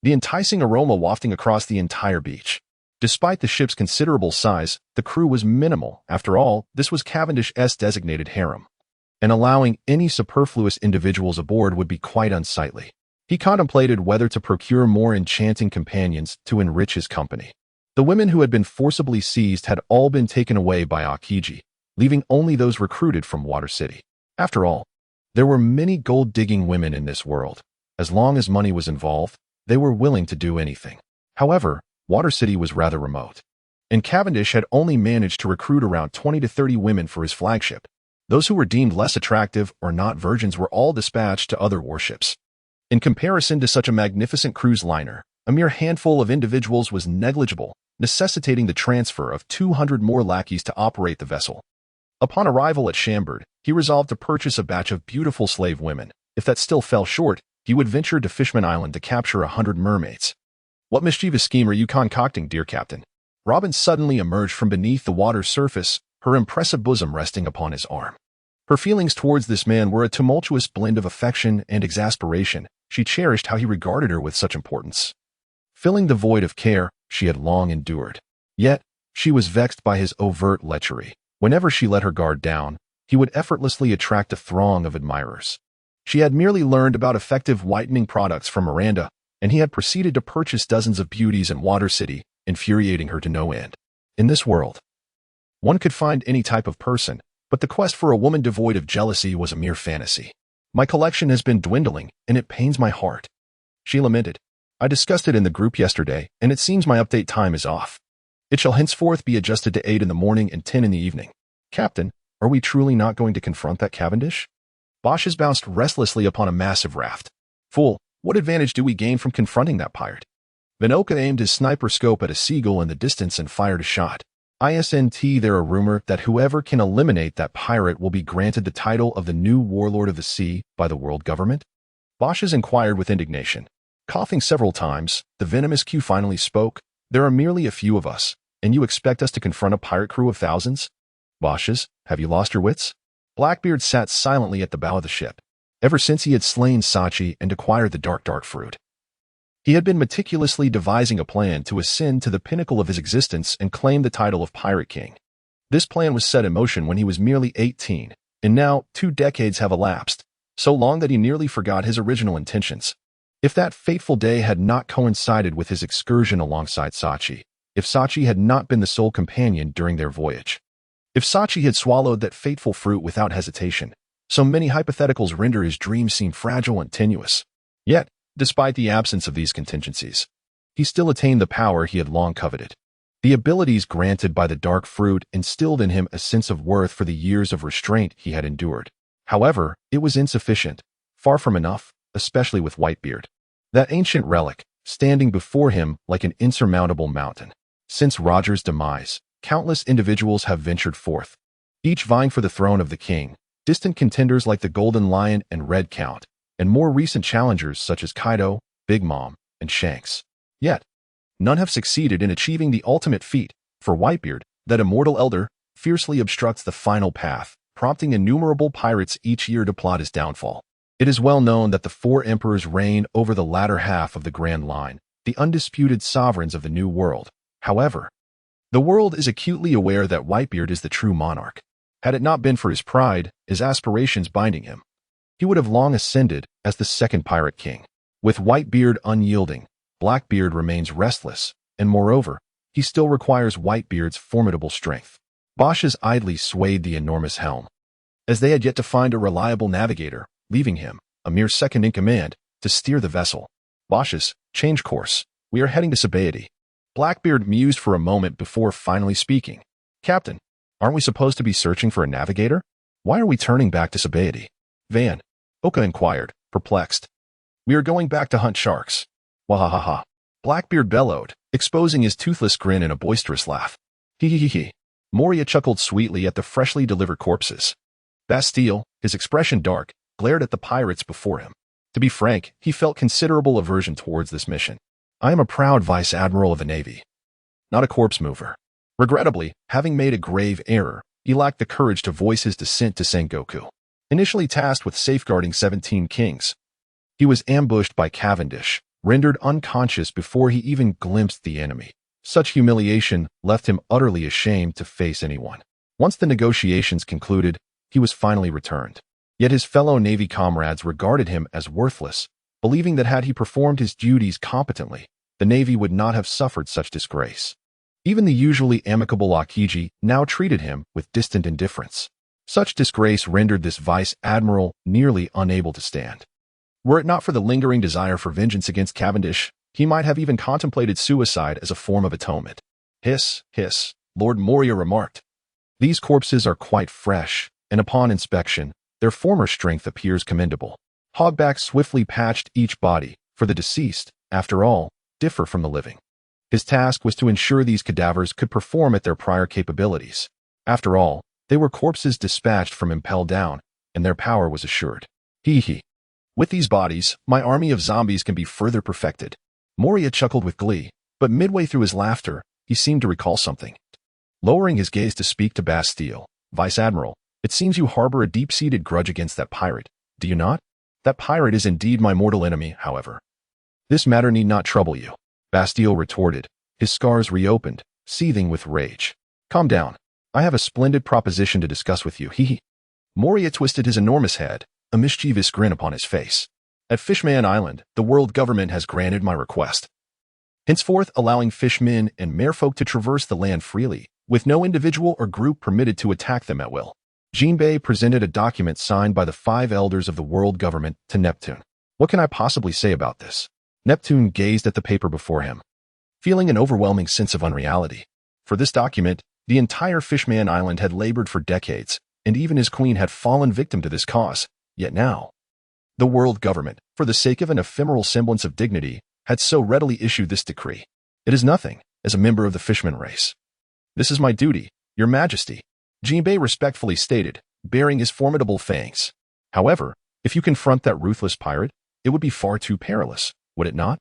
the enticing aroma wafting across the entire beach. Despite the ship's considerable size, the crew was minimal. After all, this was Cavendish's designated harem, and allowing any superfluous individuals aboard would be quite unsightly. He contemplated whether to procure more enchanting companions to enrich his company. The women who had been forcibly seized had all been taken away by Akiji, leaving only those recruited from Water City. After all, there were many gold-digging women in this world. As long as money was involved, they were willing to do anything. However, Water City was rather remote, and Cavendish had only managed to recruit around 20 to 30 women for his flagship. Those who were deemed less attractive or not virgins were all dispatched to other warships. In comparison to such a magnificent cruise liner, a mere handful of individuals was negligible, necessitating the transfer of 200 more lackeys to operate the vessel. Upon arrival at Chambord, he resolved to purchase a batch of beautiful slave women. If that still fell short, he would venture to Fishman Island to capture 100 mermaids. What mischievous scheme are you concocting, dear Captain? Robin suddenly emerged from beneath the water's surface, her impressive bosom resting upon his arm. Her feelings towards this man were a tumultuous blend of affection and exasperation. She cherished how he regarded her with such importance, filling the void of care she had long endured. Yet, she was vexed by his overt lechery. Whenever she let her guard down, he would effortlessly attract a throng of admirers. She had merely learned about effective whitening products from Miranda, and he had proceeded to purchase dozens of beauties in Water City, infuriating her to no end. In this world, One could find any type of person, but the quest for a woman devoid of jealousy was a mere fantasy. My collection has been dwindling, and it pains my heart. She lamented. I discussed it in the group yesterday, and it seems my update time is off. It shall henceforth be adjusted to 8 in the morning and 10 in the evening. Captain, are we truly not going to confront that Cavendish? Bosch bounced restlessly upon a massive raft. Fool, what advantage do we gain from confronting that pirate? Vinoka aimed his sniper scope at a seagull in the distance and fired a shot. Isn't there a rumor that whoever can eliminate that pirate will be granted the title of the new warlord of the sea by the world government? Bosch inquired with indignation. Coughing several times, the venomous Q finally spoke. There are merely a few of us, and you expect us to confront a pirate crew of thousands? Bosch, have you lost your wits? Blackbeard sat silently at the bow of the ship. Ever since he had slain Sachi and acquired the dark fruit, he had been meticulously devising a plan to ascend to the pinnacle of his existence and claim the title of Pirate King. This plan was set in motion when he was merely 18, and now 2 decades have elapsed, so long that he nearly forgot his original intentions. If that fateful day had not coincided with his excursion alongside Sachi, if Sachi had not been the sole companion during their voyage, if Sachi had swallowed that fateful fruit without hesitation, so many hypotheticals render his dreams seem fragile and tenuous. Yet, despite the absence of these contingencies, he still attained the power he had long coveted. The abilities granted by the dark fruit instilled in him a sense of worth for the years of restraint he had endured. However, it was insufficient, far from enough, especially with Whitebeard, that ancient relic, standing before him like an insurmountable mountain. Since Roger's demise, countless individuals have ventured forth, each vying for the throne of the king, distant contenders like the Golden Lion and Red Count, and more recent challengers such as Kaido, Big Mom, and Shanks. Yet, none have succeeded in achieving the ultimate feat. For Whitebeard, that immortal elder, fiercely obstructs the final path, prompting innumerable pirates each year to plot his downfall. It is well known that the 4 emperors reign over the latter half of the Grand Line, the undisputed sovereigns of the New World. However, the world is acutely aware that Whitebeard is the true monarch. Had it not been for his pride, his aspirations binding him, he would have long ascended as the second Pirate King. With Whitebeard unyielding, Blackbeard remains restless, and moreover, he still requires Whitebeard's formidable strength. Bosch idly swayed the enormous helm, as they had yet to find a reliable navigator, leaving him, a mere second in command, to steer the vessel. Bosch, change course. We are heading to Sabaody. Blackbeard mused for a moment before finally speaking. Captain, aren't we supposed to be searching for a navigator? Why are we turning back to Sabaody? Van, Oka inquired, perplexed. We are going back to hunt sharks. Wahahaha. Blackbeard bellowed, exposing his toothless grin in a boisterous laugh. Hee. Moria chuckled sweetly at the freshly delivered corpses. Bastille, his expression dark, glared at the pirates before him. To be frank, he felt considerable aversion towards this mission. I am a proud vice admiral of the Navy, not a corpse mover. Regrettably, having made a grave error, he lacked the courage to voice his dissent to Sengoku. Initially tasked with safeguarding 17 kings, he was ambushed by Cavendish, rendered unconscious before he even glimpsed the enemy. Such humiliation left him utterly ashamed to face anyone. Once the negotiations concluded, he was finally returned. Yet his fellow Navy comrades regarded him as worthless, believing that had he performed his duties competently, the Navy would not have suffered such disgrace. Even the usually amicable Akiji now treated him with distant indifference. Such disgrace rendered this vice admiral nearly unable to stand. Were it not for the lingering desire for vengeance against Cavendish, he might have even contemplated suicide as a form of atonement. Hiss, Lord Moria remarked. These corpses are quite fresh, and upon inspection, their former strength appears commendable. Hogback swiftly patched each body, for the deceased, after all, differ from the living. His task was to ensure these cadavers could perform at their prior capabilities. After all, they were corpses dispatched from Impel Down, and their power was assured. Hee. With these bodies, my army of zombies can be further perfected. Moria chuckled with glee, but midway through his laughter, he seemed to recall something. Lowering his gaze to speak to Bastille, Vice Admiral, it seems you harbor a deep-seated grudge against that pirate, do you not? That pirate is indeed my mortal enemy, however. This matter need not trouble you, Bastille retorted, his scars reopened, seething with rage. Calm down. I have a splendid proposition to discuss with you, hee. Moria twisted his enormous head, a mischievous grin upon his face. At Fishman Island, the world government has granted my request, henceforth allowing fishmen and merfolk to traverse the land freely, with no individual or group permitted to attack them at will. Jinbei presented a document signed by the 5 elders of the world government to Neptune. What can I possibly say about this? Neptune gazed at the paper before him, feeling an overwhelming sense of unreality. For this document, the entire Fishman Island had labored for decades, and even his queen had fallen victim to this cause. Yet now, the world government, for the sake of an ephemeral semblance of dignity, had so readily issued this decree. It is nothing, as a member of the Fishman race. This is my duty, Your Majesty, Jinbei respectfully stated, baring his formidable fangs. However, if you confront that ruthless pirate, it would be far too perilous, would it not?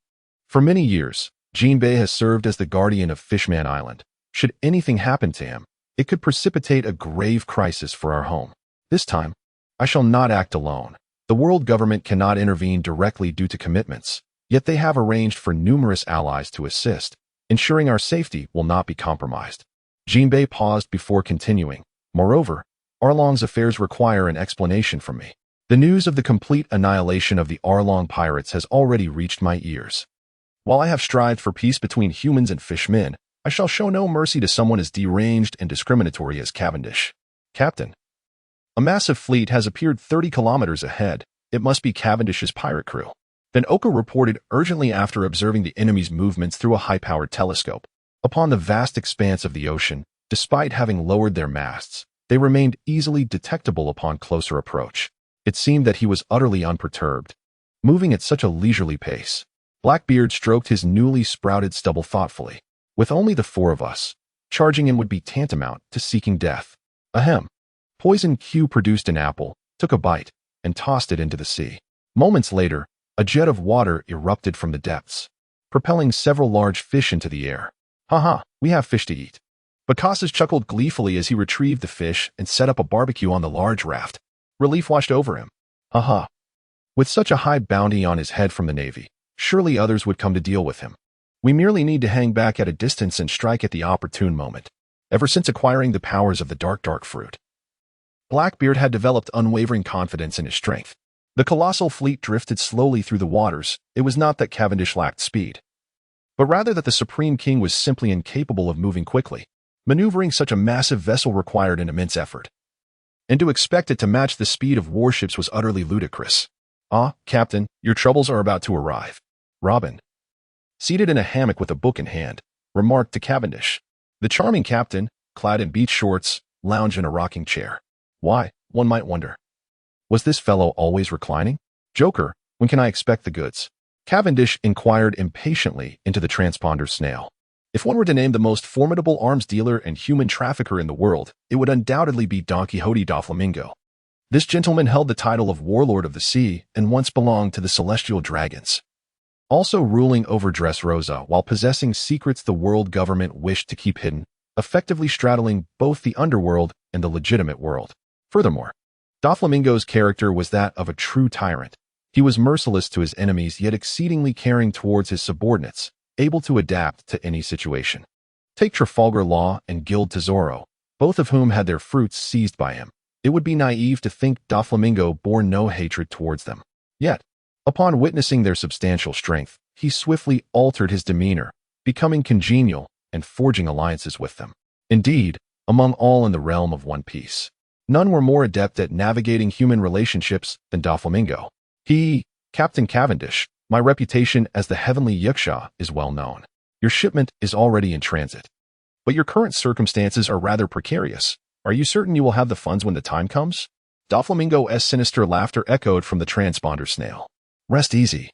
For many years, Jinbei has served as the guardian of Fishman Island. Should anything happen to him, it could precipitate a grave crisis for our home. This time, I shall not act alone. The world government cannot intervene directly due to commitments, yet they have arranged for numerous allies to assist, ensuring our safety will not be compromised. Jinbei paused before continuing. Moreover, Arlong's affairs require an explanation from me. The news of the complete annihilation of the Arlong pirates has already reached my ears. While I have strived for peace between humans and fishmen, I shall show no mercy to someone as deranged and discriminatory as Cavendish. Captain, a massive fleet has appeared 30 kilometers ahead. It must be Cavendish's pirate crew. Then Oka reported urgently after observing the enemy's movements through a high-powered telescope. Upon the vast expanse of the ocean, despite having lowered their masts, they remained easily detectable upon closer approach. It seemed that he was utterly unperturbed, moving at such a leisurely pace. Blackbeard stroked his newly sprouted stubble thoughtfully. With only the 4 of us, charging him would be tantamount to seeking death. Ahem. Poison Q produced an apple, took a bite, and tossed it into the sea. Moments later, a jet of water erupted from the depths, propelling several large fish into the air. Haha, we have fish to eat. Bacassus chuckled gleefully as he retrieved the fish and set up a barbecue on the large raft. Relief washed over him. Haha. With such a high bounty on his head from the Navy, surely others would come to deal with him. We merely need to hang back at a distance and strike at the opportune moment. Ever since acquiring the powers of the dark fruit, Blackbeard had developed unwavering confidence in his strength. The colossal fleet drifted slowly through the waters. It was not that Cavendish lacked speed, but rather that the Supreme King was simply incapable of moving quickly. Maneuvering such a massive vessel required an immense effort, and to expect it to match the speed of warships was utterly ludicrous. Ah, Captain, your troubles are about to arrive. Robin, seated in a hammock with a book in hand, remarked to Cavendish. The charming captain, clad in beach shorts, lounged in a rocking chair. Why, one might wonder, was this fellow always reclining? Joker, when can I expect the goods? Cavendish inquired impatiently into the transponder snail. If one were to name the most formidable arms dealer and human trafficker in the world, it would undoubtedly be Don Quixote da Flamingo. This gentleman held the title of Warlord of the Sea and once belonged to the Celestial Dragons, also ruling over Dressrosa while possessing secrets the world government wished to keep hidden, effectively straddling both the underworld and the legitimate world. Furthermore, Doflamingo's character was that of a true tyrant. He was merciless to his enemies yet exceedingly caring towards his subordinates, able to adapt to any situation. Take Trafalgar Law and Guild Tesoro, both of whom had their fruits seized by him. It would be naive to think Doflamingo bore no hatred towards them. Yet, upon witnessing their substantial strength, he swiftly altered his demeanor, becoming congenial and forging alliances with them. Indeed, among all in the realm of One Piece, none were more adept at navigating human relationships than Doflamingo. Captain Cavendish, my reputation as the Heavenly Yaksha is well known. Your shipment is already in transit, but your current circumstances are rather precarious. Are you certain you will have the funds when the time comes? Doflamingo's sinister laughter echoed from the transponder snail. Rest easy.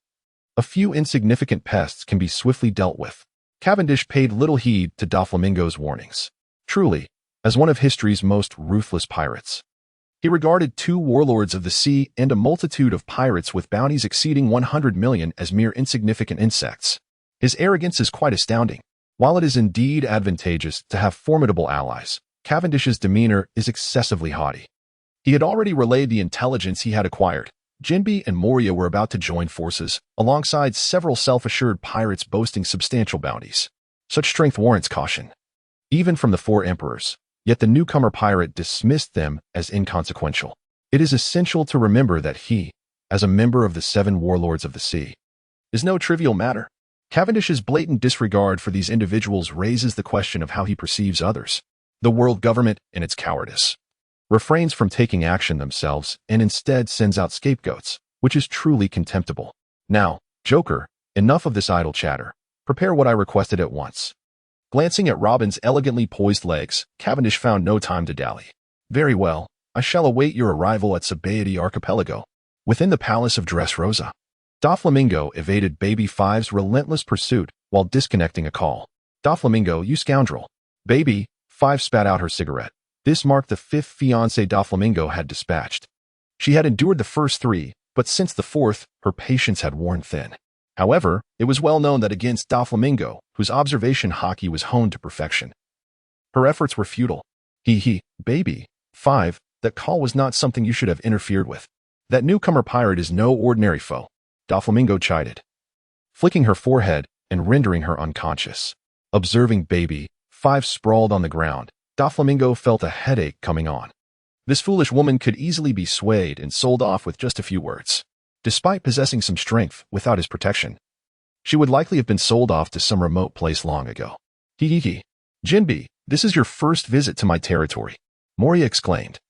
A few insignificant pests can be swiftly dealt with. Cavendish paid little heed to Doflamingo's warnings. Truly, as one of history's most ruthless pirates, he regarded 2 warlords of the sea and a multitude of pirates with bounties exceeding 100 million as mere insignificant insects. His arrogance is quite astounding. While it is indeed advantageous to have formidable allies, Cavendish's demeanor is excessively haughty. He had already relayed the intelligence he had acquired. Jinbei and Moria were about to join forces, alongside several self-assured pirates boasting substantial bounties. Such strength warrants caution, even from the 4 emperors. Yet the newcomer pirate dismissed them as inconsequential. It is essential to remember that he, as a member of the 7 warlords of the sea, is no trivial matter. Cavendish's blatant disregard for these individuals raises the question of how he perceives others. the world government and its cowardice. Refrains from taking action themselves and instead sends out scapegoats, which is truly contemptible. Now, Joker, enough of this idle chatter. Prepare what I requested at once. Glancing at Robin's elegantly poised legs, Cavendish found no time to dally. Very well, I shall await your arrival at Sabaody Archipelago. Within the palace of Dressrosa, Doflamingo evaded Baby Five's relentless pursuit while disconnecting a call. Doflamingo, you scoundrel. Baby Five spat out her cigarette. This marked the fifth fiancé Doflamingo had dispatched. She had endured the first three, but since the fourth, her patience had worn thin. However, it was well known that against Doflamingo, whose observation hockey was honed to perfection, her efforts were futile. Baby Five, that call was not something you should have interfered with. That newcomer pirate is no ordinary foe, Doflamingo chided, flicking her forehead and rendering her unconscious. Observing Baby Five sprawled on the ground, Doflamingo felt a headache coming on. This foolish woman could easily be swayed and sold off with just a few words. Despite possessing some strength without his protection, she would likely have been sold off to some remote place long ago. Jinbi, this is your first visit to my territory, Moria exclaimed,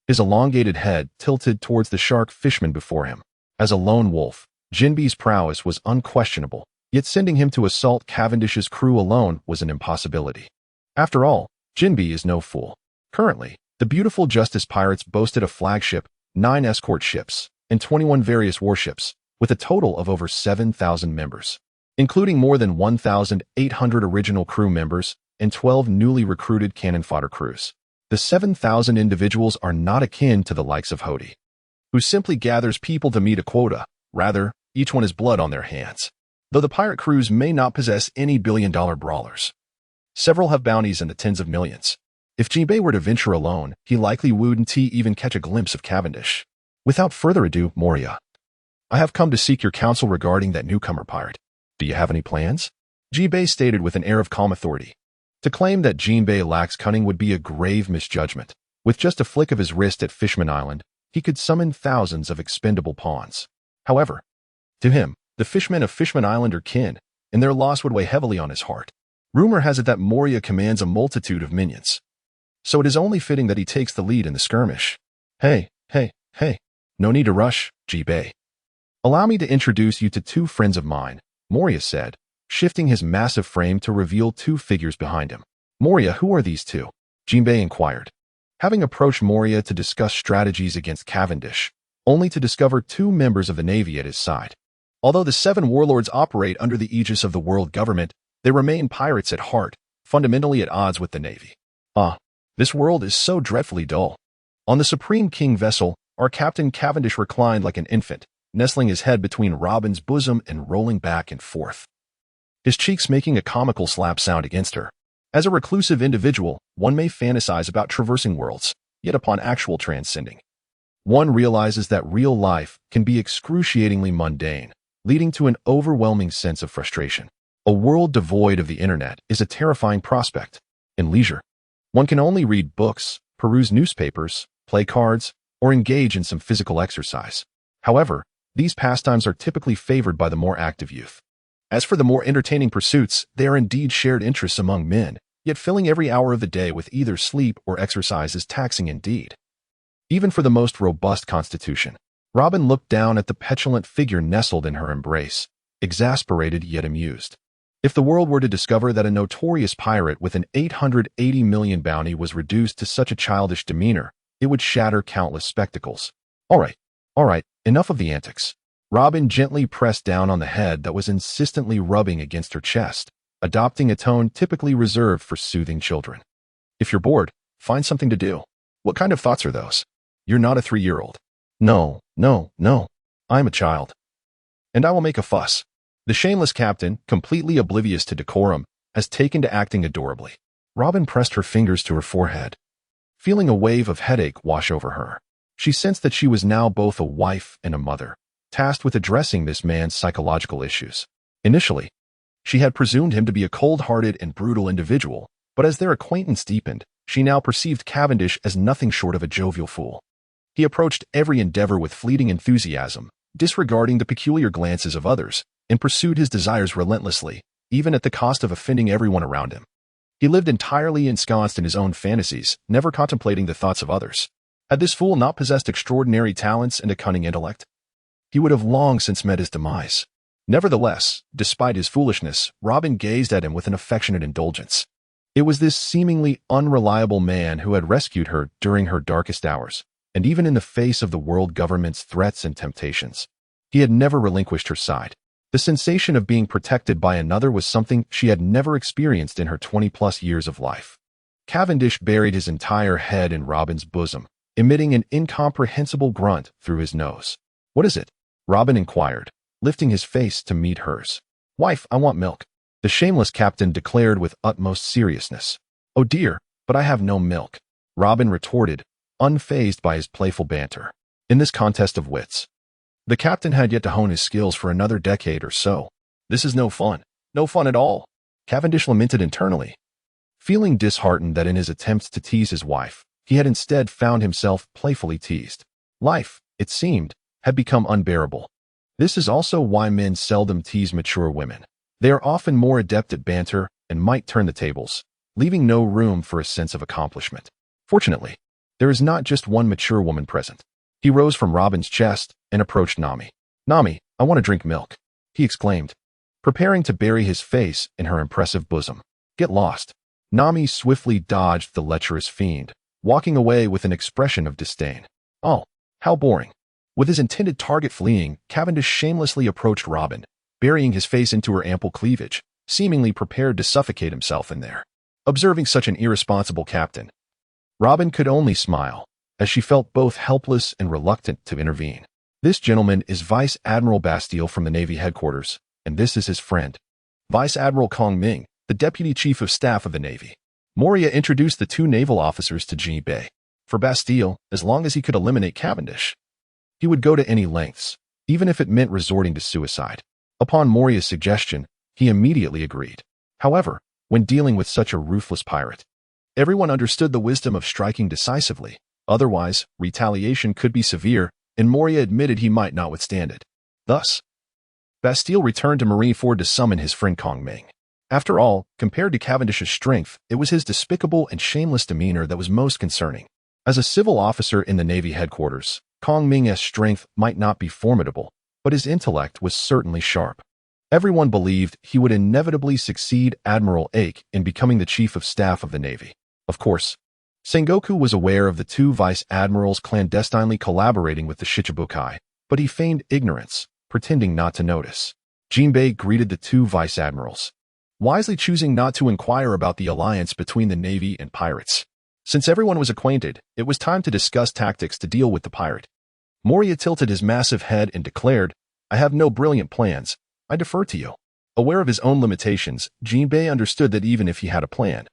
his elongated head tilted towards the shark fishman before him. As a lone wolf, Jinbi's prowess was unquestionable, yet sending him to assault Cavendish's crew alone was an impossibility. After all, Jinbi is no fool. Currently, the beautiful Justice Pirates boasted a flagship, 9 escort ships, and 21 various warships, with a total of over 7,000 members, including more than 1,800 original crew members and 12 newly recruited cannon fodder crews. The 7,000 individuals are not akin to the likes of Hody, who simply gathers people to meet a quota. Rather, each one has blood on their hands. Though the pirate crews may not possess any billion-dollar brawlers, several have bounties in the tens of millions. If Jinbei were to venture alone, he likely wouldn't even catch a glimpse of Cavendish. Without further ado, Moria, I have come to seek your counsel regarding that newcomer pirate. Do you have any plans? Jinbei stated with an air of calm authority. To claim that Jinbei lacks cunning would be a grave misjudgment. With just a flick of his wrist at Fishman Island, he could summon thousands of expendable pawns. However, to him, the fishmen of Fishman Island are kin, and their loss would weigh heavily on his heart. Rumor has it that Moria commands a multitude of minions, so it is only fitting that he takes the lead in the skirmish. Hey, no need to rush, Jinbei. Allow me to introduce you to 2 friends of mine, Moria said, shifting his massive frame to reveal 2 figures behind him. Moria, who are these 2? Jinbei inquired, having approached Moria to discuss strategies against Cavendish, only to discover 2 members of the Navy at his side. Although the 7 warlords operate under the aegis of the world government, they remain pirates at heart, fundamentally at odds with the Navy. This world is so dreadfully dull. On the Supreme King vessel, our Captain Cavendish reclined like an infant, nestling his head between Robin's bosom and rolling back and forth, his cheeks making a comical slap sound against her. As a reclusive individual, one may fantasize about traversing worlds, yet upon actual transcending, one realizes that real life can be excruciatingly mundane, leading to an overwhelming sense of frustration. A world devoid of the internet is a terrifying prospect. In leisure, one can only read books, peruse newspapers, play cards, or engage in some physical exercise. However, these pastimes are typically favored by the more active youth. As for the more entertaining pursuits, they are indeed shared interests among men, yet filling every hour of the day with either sleep or exercise is taxing indeed. Even for the most robust constitution. Robin looked down at the petulant figure nestled in her embrace, exasperated yet amused. If the world were to discover that a notorious pirate with an 880 million bounty was reduced to such a childish demeanor, it would shatter countless spectacles. All right, enough of the antics. Robin gently pressed down on the head that was insistently rubbing against her chest, adopting a tone typically reserved for soothing children. If you're bored, find something to do. What kind of thoughts are those? You're not a 3-year-old. No. I'm a child. And I will make a fuss. The shameless captain, completely oblivious to decorum, has taken to acting adorably. Robin pressed her fingers to her forehead, feeling a wave of headache wash over her. She sensed that she was now both a wife and a mother, tasked with addressing this man's psychological issues. Initially, she had presumed him to be a cold-hearted and brutal individual, but as their acquaintance deepened, she now perceived Cavendish as nothing short of a jovial fool. He approached every endeavor with fleeting enthusiasm, disregarding the peculiar glances of others, and pursued his desires relentlessly, even at the cost of offending everyone around him. He lived entirely ensconced in his own fantasies, never contemplating the thoughts of others. Had this fool not possessed extraordinary talents and a cunning intellect, he would have long since met his demise. Nevertheless, despite his foolishness, Robin gazed at him with an affectionate indulgence. It was this seemingly unreliable man who had rescued her during her darkest hours, and even in the face of the world government's threats and temptations, he had never relinquished her side. The sensation of being protected by another was something she had never experienced in her 20-plus years of life. Cavendish buried his entire head in Robin's bosom, emitting an incomprehensible grunt through his nose. "What is it?" Robin inquired, lifting his face to meet hers. "Wife, I want milk," the shameless captain declared with utmost seriousness. "Oh dear, but I have no milk," Robin retorted, unfazed by his playful banter. In this contest of wits, the captain had yet to hone his skills for another decade or so. "This is no fun. No fun at all," Cavendish lamented internally, feeling disheartened that in his attempts to tease his wife, he had instead found himself playfully teased. Life, it seemed, had become unbearable. This is also why men seldom tease mature women. They are often more adept at banter and might turn the tables, leaving no room for a sense of accomplishment. Fortunately, there is not just one mature woman present. He rose from Robin's chest and approached Nami. "Nami, I want to drink milk," he exclaimed, preparing to bury his face in her impressive bosom. "Get lost." Nami swiftly dodged the lecherous fiend, walking away with an expression of disdain. "Oh, how boring." With his intended target fleeing, Cavendish shamelessly approached Robin, burying his face into her ample cleavage, seemingly prepared to suffocate himself in there. Observing such an irresponsible captain, Robin could only smile, as she felt both helpless and reluctant to intervene. "This gentleman is Vice Admiral Bastille from the Navy headquarters, and this is his friend, Vice Admiral Kong Ming, the Deputy Chief of Staff of the Navy." Moria introduced the two naval officers to Jinbei. For Bastille, as long as he could eliminate Cavendish, he would go to any lengths, even if it meant resorting to suicide. Upon Moria's suggestion, he immediately agreed. However, when dealing with such a ruthless pirate, everyone understood the wisdom of striking decisively. Otherwise, retaliation could be severe, and Moria admitted he might not withstand it. Thus, Bastille returned to Marineford to summon his friend Kong Ming. After all, compared to Cavendish's strength, it was his despicable and shameless demeanor that was most concerning. As a civil officer in the Navy headquarters, Kong Ming's strength might not be formidable, but his intellect was certainly sharp. Everyone believed he would inevitably succeed Admiral Ake in becoming the Chief of Staff of the Navy. Of course, Sengoku was aware of the two vice admirals clandestinely collaborating with the Shichibukai, but he feigned ignorance, pretending not to notice. Jinbei greeted the two vice admirals, wisely choosing not to inquire about the alliance between the Navy and pirates. Since everyone was acquainted, it was time to discuss tactics to deal with the pirate. Moria tilted his massive head and declared, "I have no brilliant plans. I defer to you." Aware of his own limitations, Jinbei understood that even if he had a plan,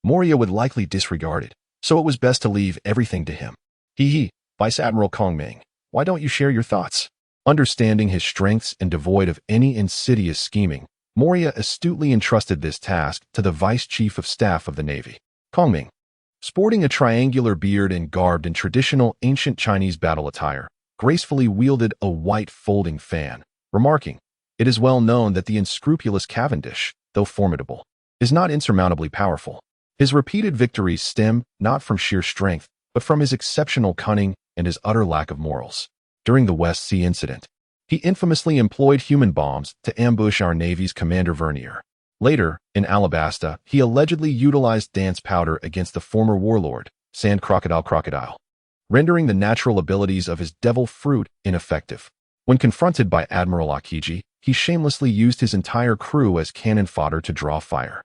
Moria would likely disregard it, so it was best to leave everything to him. Vice Admiral Kong Ming, why don't you share your thoughts?" Understanding his strengths and devoid of any insidious scheming, Moria astutely entrusted this task to the Vice Chief of Staff of the Navy. Kong Ming, sporting a triangular beard and garbed in traditional ancient Chinese battle attire, gracefully wielded a white folding fan, remarking, "It is well known that the unscrupulous Cavendish, though formidable, is not insurmountably powerful. His repeated victories stem not from sheer strength, but from his exceptional cunning and his utter lack of morals. During the West Sea incident, he infamously employed human bombs to ambush our Navy's Commander Vernier. Later, in Alabasta, he allegedly utilized dance powder against the former warlord, Sand Crocodile, rendering the natural abilities of his devil fruit ineffective. When confronted by Admiral Akiji, he shamelessly used his entire crew as cannon fodder to draw fire,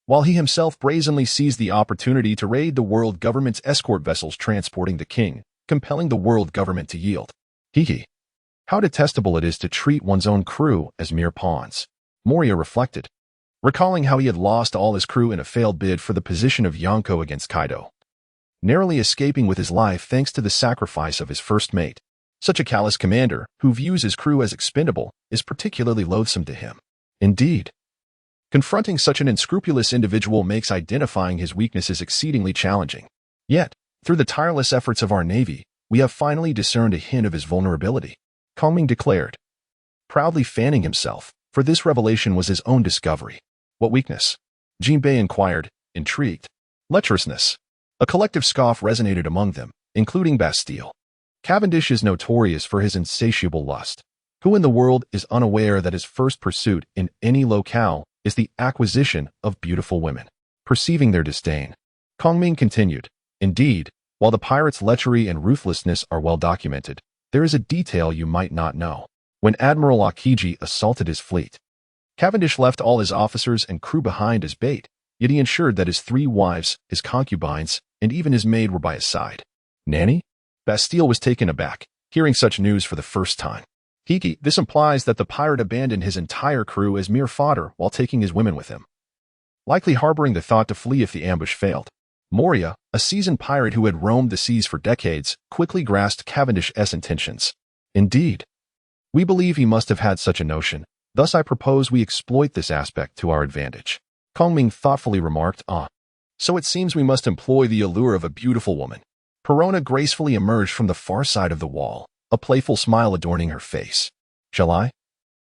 while he himself brazenly seized the opportunity to raid the world government's escort vessels transporting the king, compelling the world government to yield. How detestable it is to treat one's own crew as mere pawns, Moria reflected, recalling how he had lost all his crew in a failed bid for the position of Yonko against Kaido, narrowly escaping with his life thanks to the sacrifice of his first mate. Such a callous commander, who views his crew as expendable, is particularly loathsome to him. Indeed, confronting such an unscrupulous individual makes identifying his weaknesses exceedingly challenging. Yet, through the tireless efforts of our Navy, we have finally discerned a hint of his vulnerability, Kong Ming declared, proudly fanning himself, for this revelation was his own discovery. What weakness? Jinbei inquired, intrigued. Lecherousness. A collective scoff resonated among them, including Bastille. Cavendish is notorious for his insatiable lust. Who in the world is unaware that his first pursuit in any locale is the acquisition of beautiful women? Perceiving their disdain, Kongming continued, "Indeed, while the pirates' lechery and ruthlessness are well documented, there is a detail you might not know. When Admiral Akiji assaulted his fleet, Cavendish left all his officers and crew behind as bait, yet he ensured that his 3 wives, his concubines, and even his maid were by his side." Nanny? Bastille was taken aback, hearing such news for the first time. This implies that the pirate abandoned his entire crew as mere fodder while taking his women with him, likely harboring the thought to flee if the ambush failed. Moria, a seasoned pirate who had roamed the seas for decades, quickly grasped Cavendish's intentions. "Indeed. We believe he must have had such a notion, thus I propose we exploit this aspect to our advantage." Kongming thoughtfully remarked, "So it seems we must employ the allure of a beautiful woman." Perona gracefully emerged from the far side of the wall, a playful smile adorning her face. "Shall I?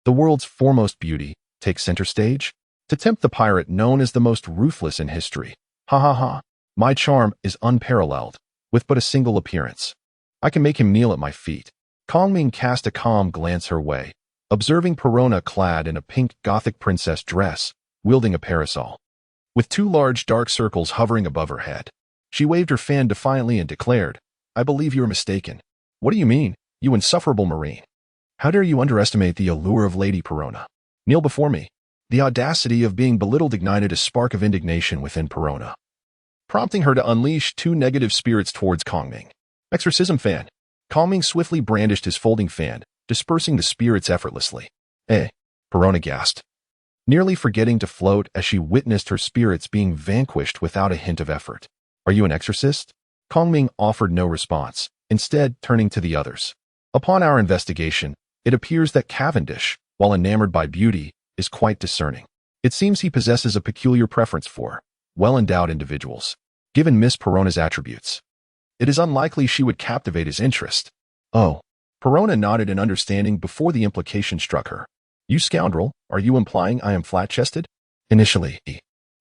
The world's foremost beauty, take center stage? To tempt the pirate known as the most ruthless in history. Ha ha ha. My charm is unparalleled, with but a single appearance. I can make him kneel at my feet." Kongming cast a calm glance her way, observing Perona clad in a pink Gothic princess dress, wielding a parasol, with 2 large dark circles hovering above her head. She waved her fan defiantly and declared, "I believe you are mistaken." "What do you mean, you insufferable marine? How dare you underestimate the allure of Lady Perona? Kneel before me." The audacity of being belittled ignited a spark of indignation within Perona, prompting her to unleash 2 negative spirits towards Kongming. Exorcism fan. Kongming swiftly brandished his folding fan, dispersing the spirits effortlessly. Perona gasped, nearly forgetting to float as she witnessed her spirits being vanquished without a hint of effort. "Are you an exorcist?" Kongming offered no response, instead turning to the others. "Upon our investigation, it appears that Cavendish, while enamored by beauty, is quite discerning. It seems he possesses a peculiar preference for well-endowed individuals. Given Miss Perona's attributes, it is unlikely she would captivate his interest." "Oh." Perona nodded in understanding before the implication struck her. "You scoundrel, are you implying I am flat-chested?" Initially,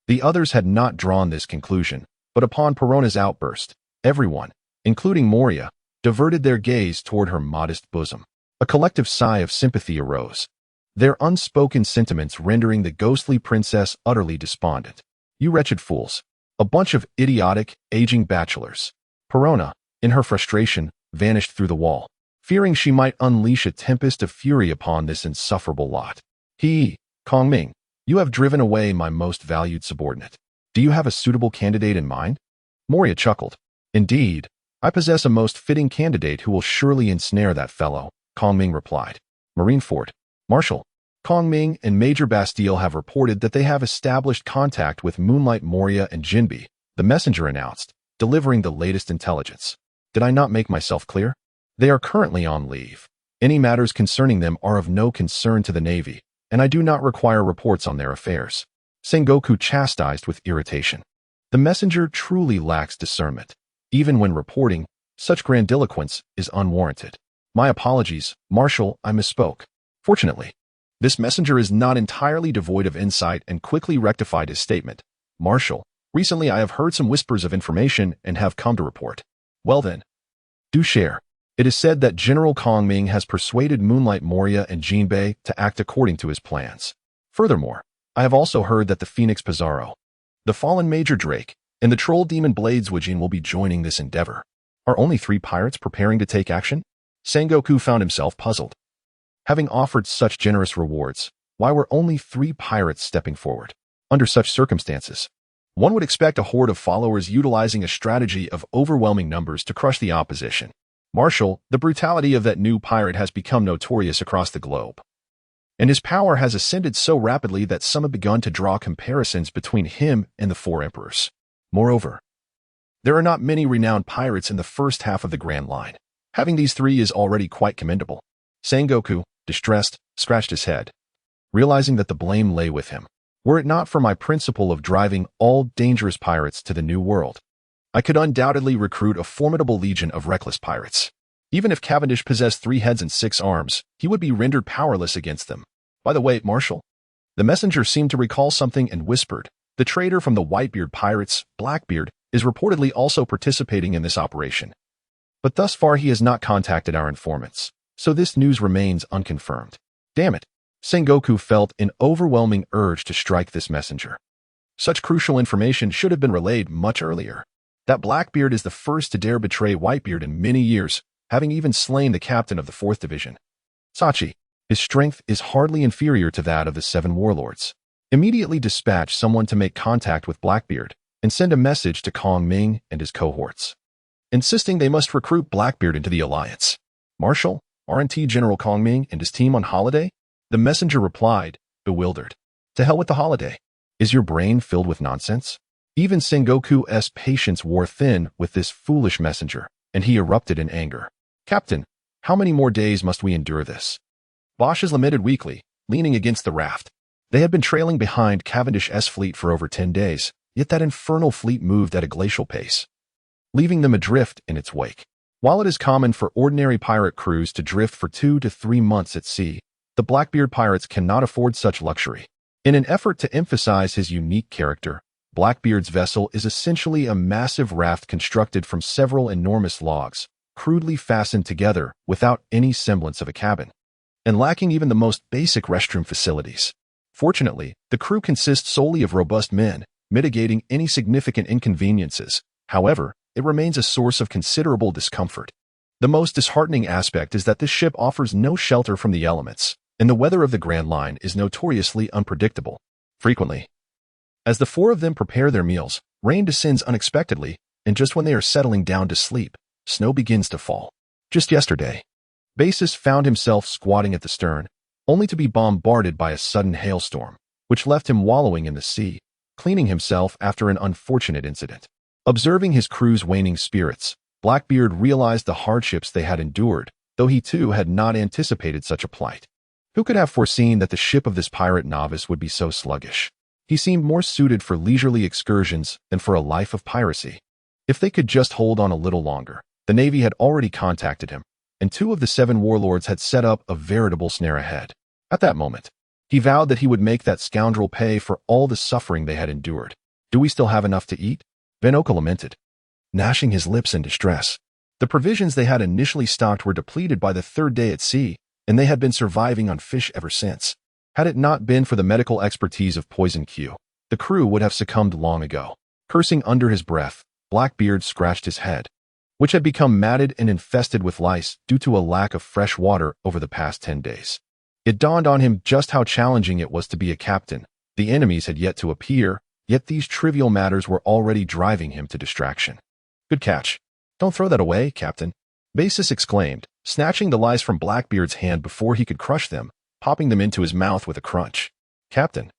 the others had not drawn this conclusion, but upon Perona's outburst, everyone, including Moria, diverted their gaze toward her modest bosom. A collective sigh of sympathy arose, their unspoken sentiments rendering the ghostly princess utterly despondent. "You wretched fools. A bunch of idiotic, aging bachelors." Perona, in her frustration, vanished through the wall, fearing she might unleash a tempest of fury upon this insufferable lot. Kongming, you have driven away my most valued subordinate. Do you have a suitable candidate in mind?" Moria chuckled. "Indeed, I possess a most fitting candidate who will surely ensnare that fellow," Kongming replied. "Marineford, Marshal, Kongming and Major Bastille have reported that they have established contact with Moonlight Moria and Jinbi," the messenger announced, delivering the latest intelligence. "Did I not make myself clear? They are currently on leave. Any matters concerning them are of no concern to the Navy, and I do not require reports on their affairs." Sengoku chastised with irritation. The messenger truly lacks discernment. Even when reporting, such grandiloquence is unwarranted. "My apologies, Marshal, I misspoke." Fortunately, this messenger is not entirely devoid of insight and quickly rectified his statement. "Marshal, recently I have heard some whispers of information and have come to report." "Well then, do share." "It is said that General Kongming has persuaded Moonlight Moria and Jinbei to act according to his plans. Furthermore, I have also heard that the Phoenix Pizarro, the fallen Major Drake, and the Troll Demon Bladeswoodjin will be joining this endeavor. Are only 3 pirates preparing to take action?" Sengoku found himself puzzled. Having offered such generous rewards, why were only 3 pirates stepping forward? Under such circumstances, one would expect a horde of followers utilizing a strategy of overwhelming numbers to crush the opposition. "Marshal, the brutality of that new pirate has become notorious across the globe, and his power has ascended so rapidly that some have begun to draw comparisons between him and the 4 emperors. Moreover, there are not many renowned pirates in the first half of the Grand Line. Having these 3 is already quite commendable." Sengoku, distressed, scratched his head, realizing that the blame lay with him. "Were it not for my principle of driving all dangerous pirates to the New World, I could undoubtedly recruit a formidable legion of reckless pirates. Even if Cavendish possessed 3 heads and 6 arms, he would be rendered powerless against them. By the way, Marshal." The messenger seemed to recall something and whispered, The traitor from the Whitebeard pirates, Blackbeard, is reportedly also participating in this operation. But thus far he has not contacted our informants, so this news remains unconfirmed. Damn it! Sengoku felt an overwhelming urge to strike this messenger. Such crucial information should have been relayed much earlier. That Blackbeard is the first to dare betray Whitebeard in many years, having even slain the captain of the 4th Division. Sachi, his strength is hardly inferior to that of the 7 warlords. Immediately dispatch someone to make contact with Blackbeard and send a message to Kong Ming and his cohorts, insisting they must recruit Blackbeard into the alliance. Marshal, aren't General Kong Ming and his team on holiday? The messenger replied, bewildered. To hell with the holiday. Is your brain filled with nonsense? Even Sengoku's patience wore thin with this foolish messenger, and he erupted in anger. Captain, how many more days must we endure this? Bosch lamented weakly, leaning against the raft. They had been trailing behind Cavendish's fleet for over 10 days, yet that infernal fleet moved at a glacial pace, leaving them adrift in its wake. While it is common for ordinary pirate crews to drift for 2 to 3 months at sea, the Blackbeard pirates cannot afford such luxury. In an effort to emphasize his unique character, Blackbeard's vessel is essentially a massive raft constructed from several enormous logs, crudely fastened together without any semblance of a cabin, and lacking even the most basic restroom facilities. Fortunately, the crew consists solely of robust men, mitigating any significant inconveniences. However, it remains a source of considerable discomfort. The most disheartening aspect is that this ship offers no shelter from the elements, and the weather of the Grand Line is notoriously unpredictable. Frequently, as the 4 of them prepare their meals, rain descends unexpectedly, and just when they are settling down to sleep, snow begins to fall. Just yesterday, Basis found himself squatting at the stern, only to be bombarded by a sudden hailstorm, which left him wallowing in the sea, cleaning himself after an unfortunate incident. Observing his crew's waning spirits, Blackbeard realized the hardships they had endured, though he too had not anticipated such a plight. Who could have foreseen that the ship of this pirate novice would be so sluggish? He seemed more suited for leisurely excursions than for a life of piracy. If they could just hold on a little longer, the Navy had already contacted him, and 2 of the 7 warlords had set up a veritable snare ahead. At that moment, he vowed that he would make that scoundrel pay for all the suffering they had endured. Do we still have enough to eat? Benoka lamented, gnashing his lips in distress. The provisions they had initially stocked were depleted by the 3rd day at sea, and they had been surviving on fish ever since. Had it not been for the medical expertise of Poison Q, the crew would have succumbed long ago. Cursing under his breath, Blackbeard scratched his head, which had become matted and infested with lice due to a lack of fresh water over the past 10 days. It dawned on him just how challenging it was to be a captain. The enemies had yet to appear, yet these trivial matters were already driving him to distraction. Good catch. Don't throw that away, Captain, Basis exclaimed, snatching the lice from Blackbeard's hand before he could crush them, popping them into his mouth with a crunch. Captain,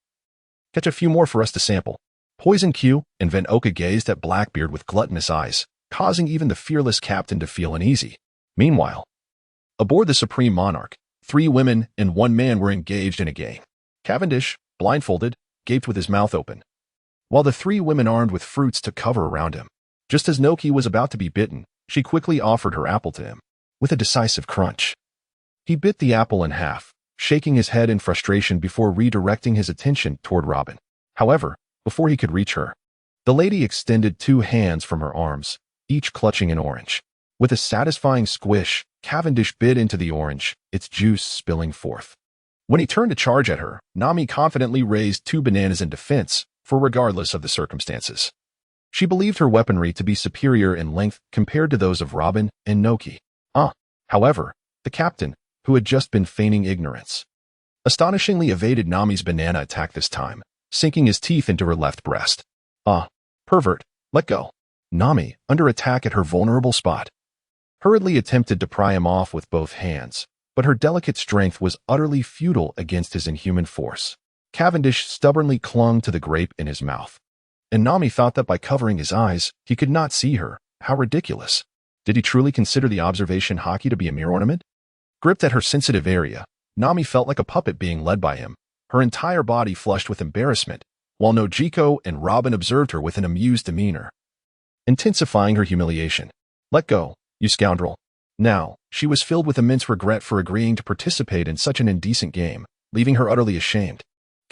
catch a few more for us to sample. Poison Q and Venoka gazed at Blackbeard with gluttonous eyes, causing even the fearless captain to feel uneasy. Meanwhile, aboard the Supreme Monarch, 3 women and 1 man were engaged in a game. Cavendish, blindfolded, gaped with his mouth open, while the 3 women armed with fruits took cover around him. Just as Noki was about to be bitten, she quickly offered her apple to him, with a decisive crunch. He bit the apple in half, shaking his head in frustration before redirecting his attention toward Robin. However, before he could reach her, the lady extended 2 hands from her arms, each clutching an orange. With a satisfying squish, Cavendish bit into the orange, its juice spilling forth. When he turned to charge at her, Nami confidently raised 2 bananas in defense, for regardless of the circumstances, she believed her weaponry to be superior in length compared to those of Robin and Noki. However, the captain, who had just been feigning ignorance, astonishingly evaded Nami's banana attack this time, sinking his teeth into her left breast. Pervert, let go. Nami, under attack at her vulnerable spot, hurriedly attempted to pry him off with both hands, but her delicate strength was utterly futile against his inhuman force. Cavendish stubbornly clung to the grape in his mouth, and Nami thought that by covering his eyes, he could not see her. How ridiculous. Did he truly consider the observation hockey to be a mere ornament? Gripped at her sensitive area, Nami felt like a puppet being led by him, her entire body flushed with embarrassment, while Nojiko and Robin observed her with an amused demeanor, intensifying her humiliation. Let go, you scoundrel. Now, she was filled with immense regret for agreeing to participate in such an indecent game, leaving her utterly ashamed.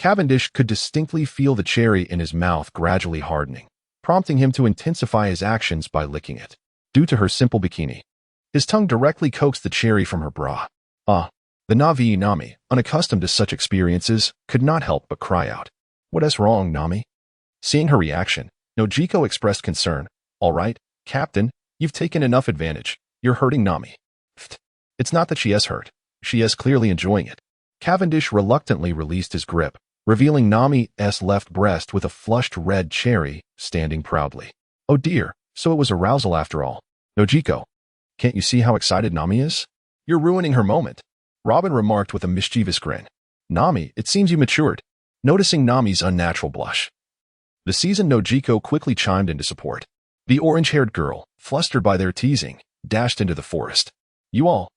Cavendish could distinctly feel the cherry in his mouth gradually hardening, prompting him to intensify his actions by licking it. Due to her simple bikini, his tongue directly coaxed the cherry from her bra. The Navi Nami, unaccustomed to such experiences, could not help but cry out, "What is wrong, Nami?" Seeing her reaction, Nojiko expressed concern. "All right, Captain, you've taken enough advantage. You're hurting Nami." It's not that she is hurt. She is clearly enjoying it. Cavendish reluctantly released his grip, revealing Nami's left breast with a flushed red cherry standing proudly. Oh dear, so it was arousal after all. Nojiko, can't you see how excited Nami is? You're ruining her moment, Robin remarked with a mischievous grin. Nami, it seems you matured. Noticing Nami's unnatural blush, the seasoned Nojiko quickly chimed in to support. The orange-haired girl, flustered by their teasing, dashed into the forest. You all,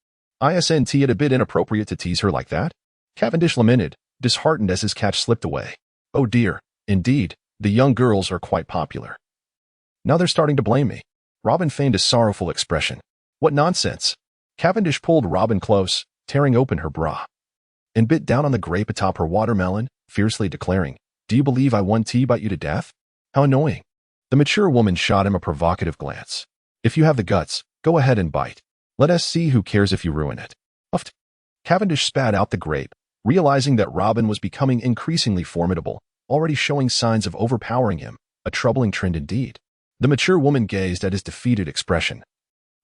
isn't it a bit inappropriate to tease her like that? Cavendish lamented, disheartened as his catch slipped away. Oh dear, indeed, the young girls are quite popular. Now they're starting to blame me. Robin feigned a sorrowful expression. What nonsense. Cavendish pulled Robin close, tearing open her bra, and bit down on the grape atop her watermelon, fiercely declaring, Do you believe I one bite you to death? How annoying. The mature woman shot him a provocative glance. If you have the guts, go ahead and bite. Let us see who cares if you ruin it. Uffed. Cavendish spat out the grape, realizing that Robin was becoming increasingly formidable, already showing signs of overpowering him, a troubling trend indeed. The mature woman gazed at his defeated expression,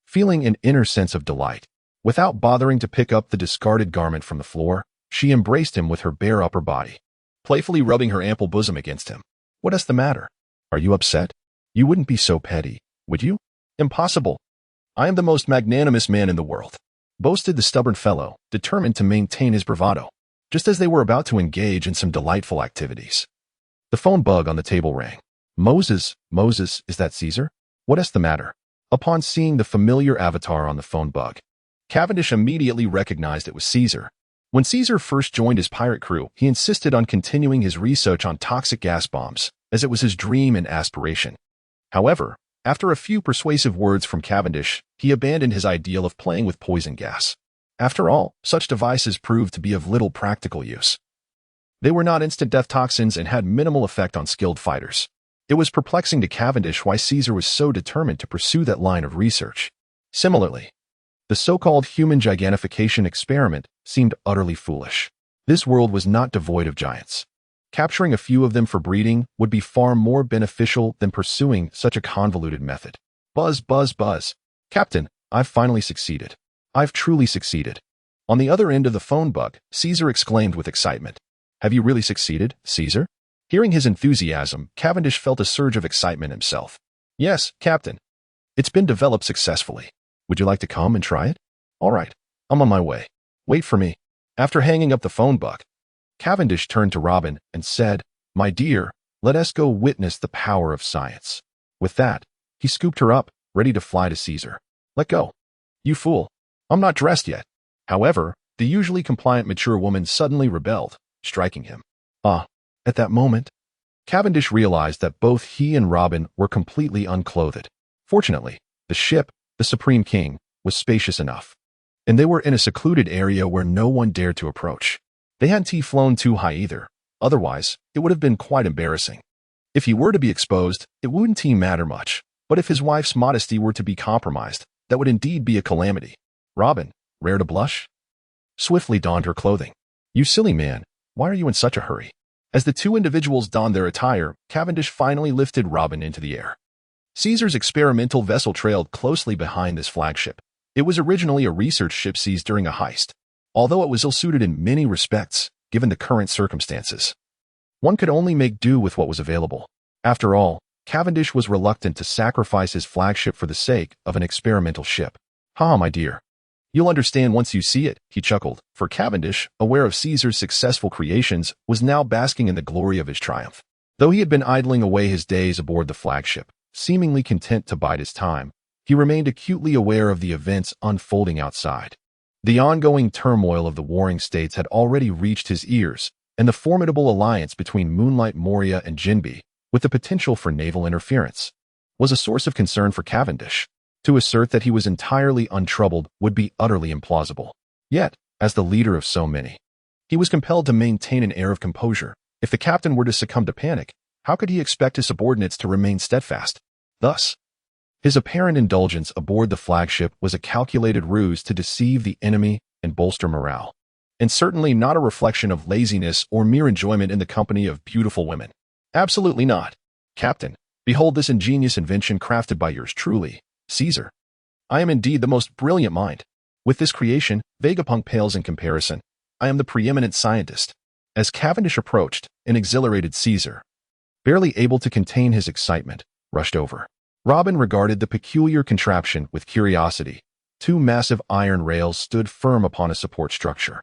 feeling an inner sense of delight. Without bothering to pick up the discarded garment from the floor, she embraced him with her bare upper body, playfully rubbing her ample bosom against him. What is the matter? Are you upset? You wouldn't be so petty, would you? Impossible. I am the most magnanimous man in the world, boasted the stubborn fellow, determined to maintain his bravado. Just as they were about to engage in some delightful activities, the phone bug on the table rang. Moses, is that Caesar? What is the matter? Upon seeing the familiar avatar on the phone bug, Cavendish immediately recognized it was Caesar. When Caesar first joined his pirate crew, he insisted on continuing his research on toxic gas bombs, as it was his dream and aspiration. However, after a few persuasive words from Cavendish, he abandoned his ideal of playing with poison gas. After all, such devices proved to be of little practical use. They were not instant death toxins and had minimal effect on skilled fighters. It was perplexing to Cavendish why Caesar was so determined to pursue that line of research. Similarly, the so-called human gigantification experiment seemed utterly foolish. This world was not devoid of giants. Capturing a few of them for breeding would be far more beneficial than pursuing such a convoluted method. Buzz, buzz, buzz. Captain, I've finally succeeded. I've truly succeeded. On the other end of the phone bug, Caesar exclaimed with excitement. Have you really succeeded, Caesar? Hearing his enthusiasm, Cavendish felt a surge of excitement himself. Yes, Captain. It's been developed successfully. Would you like to come and try it? All right, I'm on my way. Wait for me. After hanging up the phone bug, Cavendish turned to Robin and said, My dear, let us go witness the power of science. With that, he scooped her up, ready to fly to Caesar. Let go. You fool. I'm not dressed yet. However, the usually compliant mature woman suddenly rebelled, striking him. At that moment, Cavendish realized that both he and Robin were completely unclothed. Fortunately, the ship, the Supreme King, was spacious enough, and they were in a secluded area where no one dared to approach. They hadn't flown too high either. Otherwise, it would have been quite embarrassing. If he were to be exposed, it wouldn't matter much, but if his wife's modesty were to be compromised, that would indeed be a calamity. Robin, rare to blush, swiftly donned her clothing. You silly man, why are you in such a hurry? As the two individuals donned their attire, Cavendish finally lifted Robin into the air. Caesar's experimental vessel trailed closely behind this flagship. It was originally a research ship seized during a heist, although it was ill-suited in many respects, given the current circumstances. One could only make do with what was available. After all, Cavendish was reluctant to sacrifice his flagship for the sake of an experimental ship. My dear. You'll understand once you see it, he chuckled, for Cavendish, aware of Caesar's successful creations, was now basking in the glory of his triumph. Though he had been idling away his days aboard the flagship, seemingly content to bide his time, he remained acutely aware of the events unfolding outside. The ongoing turmoil of the warring states had already reached his ears, and the formidable alliance between Moonlight Moria and Jinbe, with the potential for naval interference, was a source of concern for Cavendish. To assert that he was entirely untroubled would be utterly implausible. Yet, as the leader of so many, he was compelled to maintain an air of composure, If the captain were to succumb to panic, how could he expect his subordinates to remain steadfast? Thus, his apparent indulgence aboard the flagship was a calculated ruse to deceive the enemy and bolster morale, and certainly not a reflection of laziness or mere enjoyment in the company of beautiful women. Absolutely not. Captain, behold this ingenious invention crafted by yours truly, Caesar. I am indeed the most brilliant mind. With this creation, Vegapunk pales in comparison. I am the preeminent scientist. As Cavendish approached, an exhilarated Caesar, barely able to contain his excitement, rushed over. Robin regarded the peculiar contraption with curiosity. Two massive iron rails stood firm upon a support structure,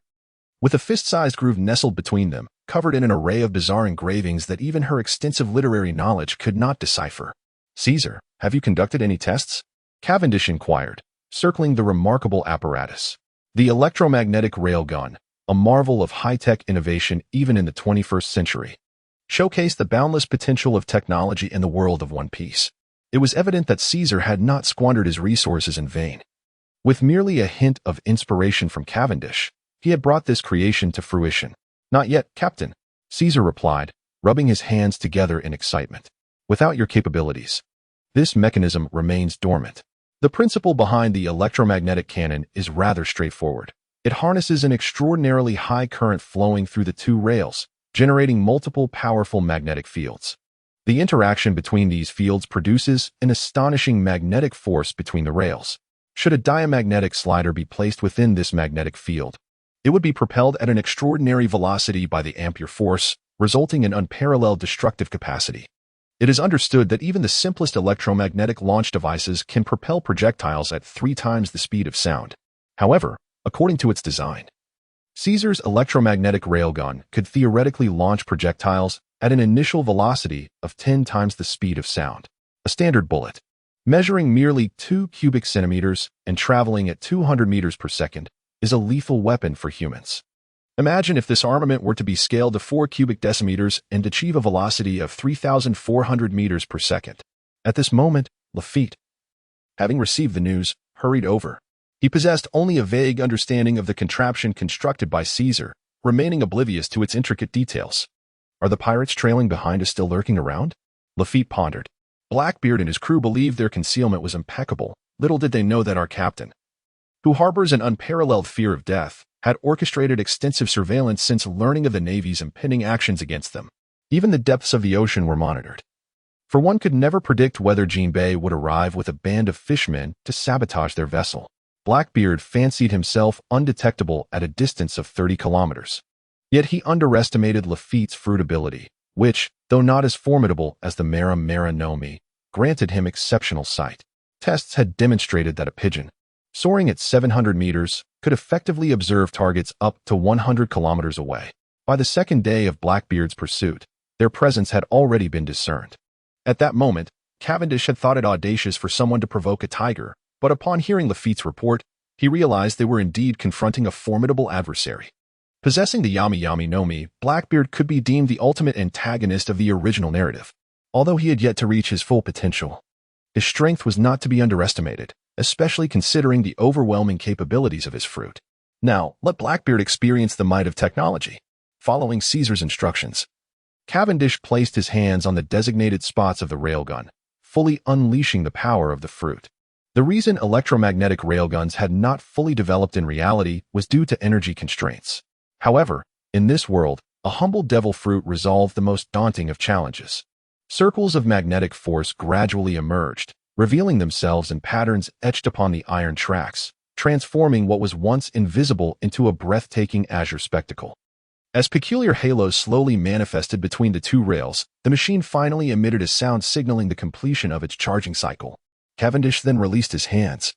with a fist-sized groove nestled between them, covered in an array of bizarre engravings that even her extensive literary knowledge could not decipher. Caesar, have you conducted any tests? Cavendish inquired, circling the remarkable apparatus. The electromagnetic railgun, a marvel of high-tech innovation even in the 21st century, showcased the boundless potential of technology in the world of One Piece. It was evident that Caesar had not squandered his resources in vain. With merely a hint of inspiration from Cavendish, he had brought this creation to fruition. Not yet, Captain, Caesar replied, rubbing his hands together in excitement. Without your capabilities, this mechanism remains dormant. The principle behind the electromagnetic cannon is rather straightforward. It harnesses an extraordinarily high current flowing through the two rails, generating multiple powerful magnetic fields. The interaction between these fields produces an astonishing magnetic force between the rails. Should a diamagnetic slider be placed within this magnetic field, it would be propelled at an extraordinary velocity by the ampere force, resulting in unparalleled destructive capacity. It is understood that even the simplest electromagnetic launch devices can propel projectiles at 3 times the speed of sound. However, according to its design, Caesar's electromagnetic railgun could theoretically launch projectiles at an initial velocity of 10 times the speed of sound. A standard bullet, measuring merely 2 cubic centimeters and traveling at 200 meters per second, is a lethal weapon for humans. Imagine if this armament were to be scaled to 4 cubic decimeters and achieve a velocity of 3,400 meters per second. At this moment, Lafitte, having received the news, hurried over. He possessed only a vague understanding of the contraption constructed by Caesar, remaining oblivious to its intricate details. Are the pirates trailing behind us still lurking around? Lafitte pondered. Blackbeard and his crew believed their concealment was impeccable. Little did they know that our captain, who harbors an unparalleled fear of death, had orchestrated extensive surveillance since learning of the Navy's impending actions against them. Even the depths of the ocean were monitored. For one could never predict whether Jinbei would arrive with a band of fishmen to sabotage their vessel. Blackbeard fancied himself undetectable at a distance of 30 kilometers. Yet he underestimated Lafitte's fruitability, which, though not as formidable as the Mera Mera no Mi, granted him exceptional sight. Tests had demonstrated that a pigeon, soaring at 700 meters, could effectively observe targets up to 100 kilometers away. By the second day of Blackbeard's pursuit, their presence had already been discerned. At that moment, Cavendish had thought it audacious for someone to provoke a tiger, but upon hearing Lafitte's report, he realized they were indeed confronting a formidable adversary. Possessing the Yami Yami no Mi, Blackbeard could be deemed the ultimate antagonist of the original narrative. Although he had yet to reach his full potential, his strength was not to be underestimated, especially considering the overwhelming capabilities of his fruit. Now, let Blackbeard experience the might of technology. Following Caesar's instructions, Cavendish placed his hands on the designated spots of the railgun, fully unleashing the power of the fruit. The reason electromagnetic railguns had not fully developed in reality was due to energy constraints. However, in this world, a humble devil fruit resolved the most daunting of challenges. Circles of magnetic force gradually emerged, revealing themselves in patterns etched upon the iron tracks, transforming what was once invisible into a breathtaking azure spectacle. As peculiar halos slowly manifested between the two rails, the machine finally emitted a sound signaling the completion of its charging cycle. Cavendish then released his hands,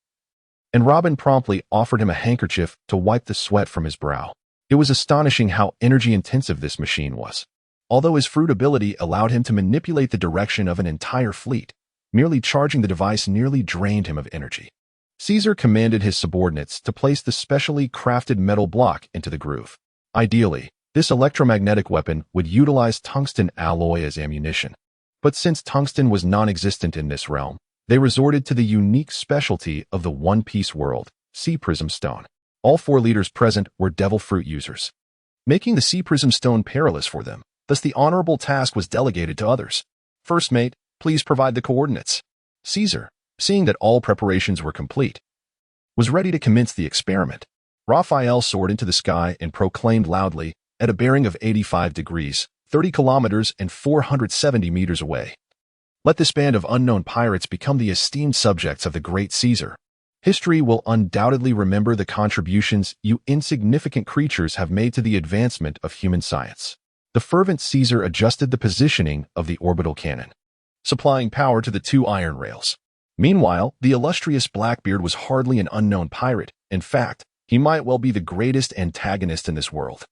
and Robin promptly offered him a handkerchief to wipe the sweat from his brow. It was astonishing how energy-intensive this machine was. Although his fruit ability allowed him to manipulate the direction of an entire fleet, merely charging the device nearly drained him of energy. Caesar commanded his subordinates to place the specially crafted metal block into the groove. Ideally, this electromagnetic weapon would utilize tungsten alloy as ammunition. But since tungsten was non-existent in this realm, they resorted to the unique specialty of the One Piece world, sea prism stone. All 4 leaders present were devil fruit users, making the sea prism stone perilous for them. Thus the honorable task was delegated to others. First mate, please provide the coordinates. Caesar, seeing that all preparations were complete, was ready to commence the experiment. Raphael soared into the sky and proclaimed loudly, at a bearing of 85 degrees, 30 kilometers and 470 meters away. Let this band of unknown pirates become the esteemed subjects of the great Caesar. History will undoubtedly remember the contributions you insignificant creatures have made to the advancement of human science. The fervent Caesar adjusted the positioning of the orbital cannon, supplying power to the two iron rails. Meanwhile, the illustrious Blackbeard was hardly an unknown pirate. In fact, he might well be the greatest antagonist in this world.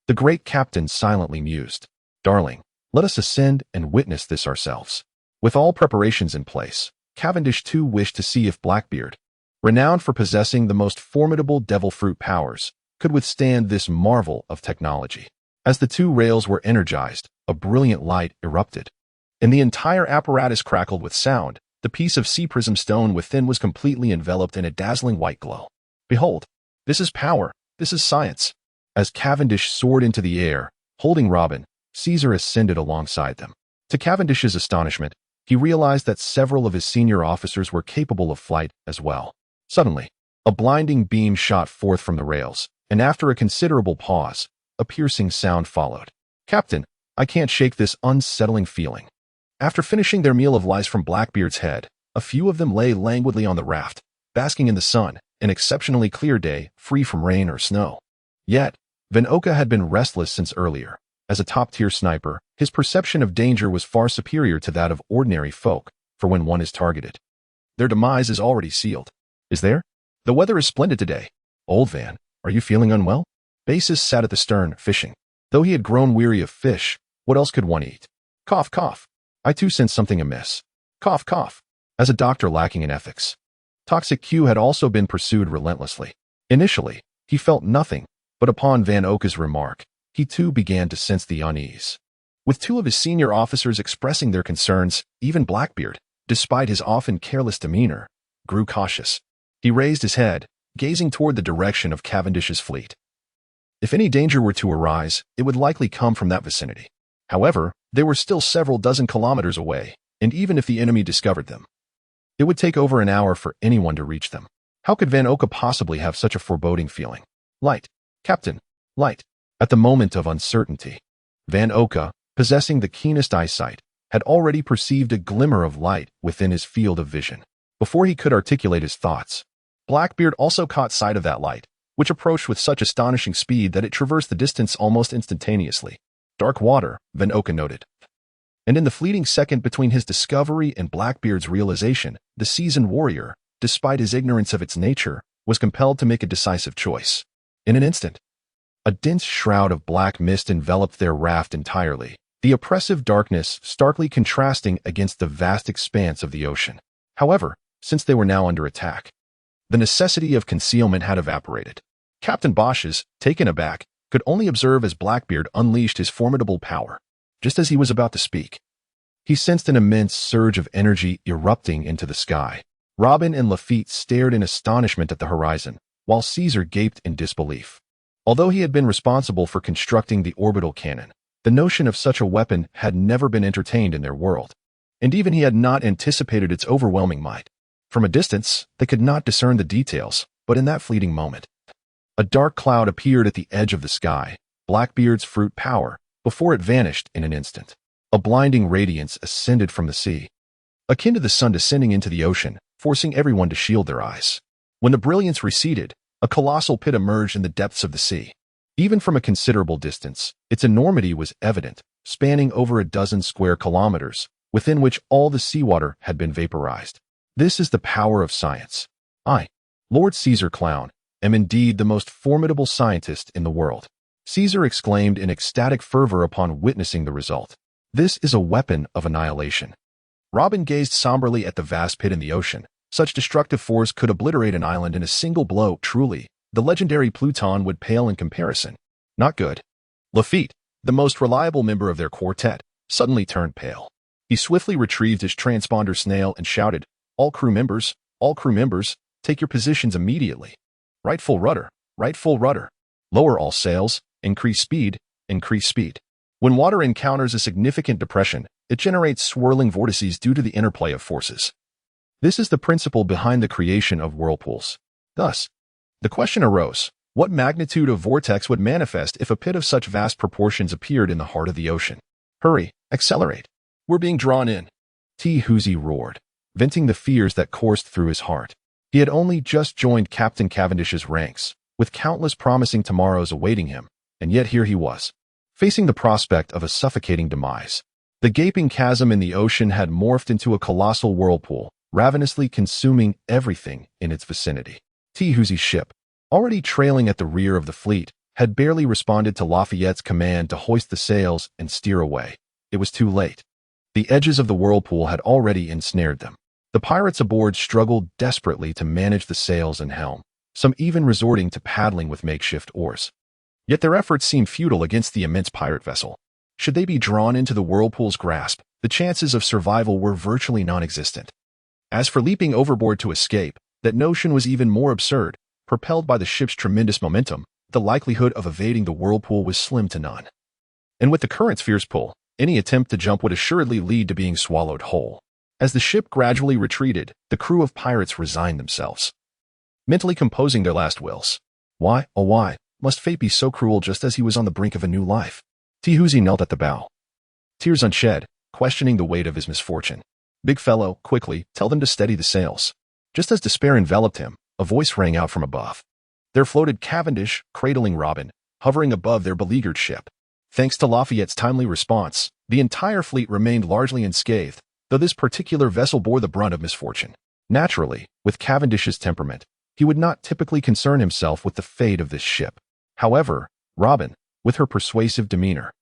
The great captain silently mused, "Darling, let us ascend and witness this ourselves." With all preparations in place, Cavendish too wished to see if Blackbeard, renowned for possessing the most formidable devil fruit powers, could withstand this marvel of technology. As the two rails were energized, a brilliant light erupted, and the entire apparatus crackled with sound. The piece of sea prism stone within was completely enveloped in a dazzling white glow. Behold, this is power, this is science. As Cavendish soared into the air, holding Robin, Caesar ascended alongside them. To Cavendish's astonishment, he realized that several of his senior officers were capable of flight as well. Suddenly, a blinding beam shot forth from the rails, and after a considerable pause, a piercing sound followed. "Captain, I can't shake this unsettling feeling." After finishing their meal of lice from Blackbeard's head, a few of them lay languidly on the raft, basking in the sun, an exceptionally clear day, free from rain or snow. Yet, Van Oka had been restless since earlier. As a top-tier sniper, his perception of danger was far superior to that of ordinary folk, for when one is targeted, their demise is already sealed. "Is there? The weather is splendid today. Old Van, are you feeling unwell?" Basis sat at the stern, fishing. Though he had grown weary of fish, what else could one eat? Cough, cough. I too sense something amiss. Cough, cough. As a doctor lacking in ethics. Toxic Q had also been pursued relentlessly. Initially, he felt nothing, but upon Van Oka's remark, he too began to sense the unease. With two of his senior officers expressing their concerns, even Blackbeard, despite his often careless demeanor, grew cautious. He raised his head, gazing toward the direction of Cavendish's fleet. If any danger were to arise, it would likely come from that vicinity. However, they were still several dozen kilometers away, and even if the enemy discovered them, it would take over an hour for anyone to reach them. How could Van Oka possibly have such a foreboding feeling? Light, Captain, light. At the moment of uncertainty, Van Oka, possessing the keenest eyesight, had already perceived a glimmer of light within his field of vision. Before he could articulate his thoughts, Blackbeard also caught sight of that light, which approached with such astonishing speed that it traversed the distance almost instantaneously. Dark water, Van Oka noted. And in the fleeting second between his discovery and Blackbeard's realization, the seasoned warrior, despite his ignorance of its nature, was compelled to make a decisive choice. In an instant, a dense shroud of black mist enveloped their raft entirely, the oppressive darkness starkly contrasting against the vast expanse of the ocean. However, since they were now under attack, the necessity of concealment had evaporated. Captain Bosch's, taken aback, could only observe as Blackbeard unleashed his formidable power. Just as he was about to speak, he sensed an immense surge of energy erupting into the sky. Robin and Lafitte stared in astonishment at the horizon, while Caesar gaped in disbelief. Although he had been responsible for constructing the orbital cannon, the notion of such a weapon had never been entertained in their world, and even he had not anticipated its overwhelming might. From a distance, they could not discern the details, but in that fleeting moment, a dark cloud appeared at the edge of the sky, Blackbeard's fruit power, before it vanished in an instant. A blinding radiance ascended from the sea, akin to the sun descending into the ocean, forcing everyone to shield their eyes. When the brilliance receded, a colossal pit emerged in the depths of the sea. Even from a considerable distance, its enormity was evident, spanning over a dozen square kilometers, within which all the seawater had been vaporized. This is the power of science. I, Lord Caesar Clown, am indeed the most formidable scientist in the world. Caesar exclaimed in ecstatic fervor upon witnessing the result. This is a weapon of annihilation. Robin gazed somberly at the vast pit in the ocean. Such destructive force could obliterate an island in a single blow. Truly, the legendary Pluton would pale in comparison. Not good. Lafitte, the most reliable member of their quartet, suddenly turned pale. He swiftly retrieved his transponder snail and shouted, all crew members, take your positions immediately. Right full rudder, lower all sails, increase speed, increase speed." When water encounters a significant depression, it generates swirling vortices due to the interplay of forces. This is the principle behind the creation of whirlpools. Thus, the question arose, what magnitude of vortex would manifest if a pit of such vast proportions appeared in the heart of the ocean? Hurry, accelerate. We're being drawn in. Huzi roared, venting the fears that coursed through his heart. He had only just joined Captain Cavendish's ranks, with countless promising tomorrows awaiting him, and yet here he was, facing the prospect of a suffocating demise. The gaping chasm in the ocean had morphed into a colossal whirlpool, ravenously consuming everything in its vicinity. Huzi's ship, already trailing at the rear of the fleet, had barely responded to Lafayette's command to hoist the sails and steer away. It was too late. The edges of the whirlpool had already ensnared them. The pirates aboard struggled desperately to manage the sails and helm, some even resorting to paddling with makeshift oars. Yet their efforts seemed futile against the immense pirate vessel. Should they be drawn into the whirlpool's grasp, the chances of survival were virtually non-existent. As for leaping overboard to escape, that notion was even more absurd. Propelled by the ship's tremendous momentum, the likelihood of evading the whirlpool was slim to none. And with the current's fierce pull, any attempt to jump would assuredly lead to being swallowed whole. As the ship gradually retreated, the crew of pirates resigned themselves, mentally composing their last wills. Why, oh why, must fate be so cruel just as he was on the brink of a new life? Huzi knelt at the bow, tears unshed, questioning the weight of his misfortune. Big fellow, quickly, tell them to steady the sails. Just as despair enveloped him, a voice rang out from above. There floated Cavendish, cradling Robin, hovering above their beleaguered ship. Thanks to Lafayette's timely response, the entire fleet remained largely unscathed, though this particular vessel bore the brunt of misfortune. Naturally, with Cavendish's temperament, he would not typically concern himself with the fate of this ship. However, Robin, with her persuasive demeanor,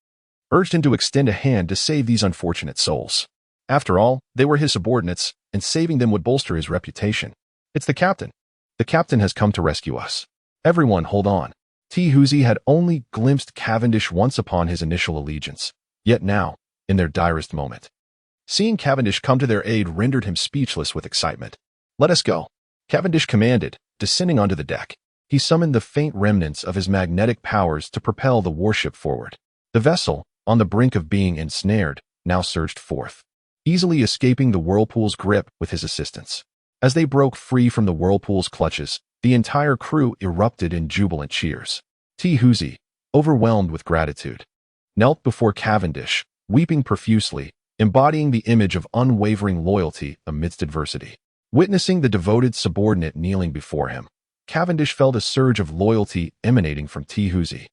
urged him to extend a hand to save these unfortunate souls. After all, they were his subordinates, and saving them would bolster his reputation. It's the captain. The captain has come to rescue us. Everyone hold on. Huzi had only glimpsed Cavendish once upon his initial allegiance, yet now, in their direst moment, seeing Cavendish come to their aid rendered him speechless with excitement. Let us go, Cavendish commanded, descending onto the deck. He summoned the faint remnants of his magnetic powers to propel the warship forward. The vessel, on the brink of being ensnared, now surged forth, easily escaping the whirlpool's grip with his assistance. As they broke free from the whirlpool's clutches, the entire crew erupted in jubilant cheers. Huzi, overwhelmed with gratitude, knelt before Cavendish, weeping profusely, embodying the image of unwavering loyalty amidst adversity. Witnessing the devoted subordinate kneeling before him, Cavendish felt a surge of loyalty emanating from Huzi.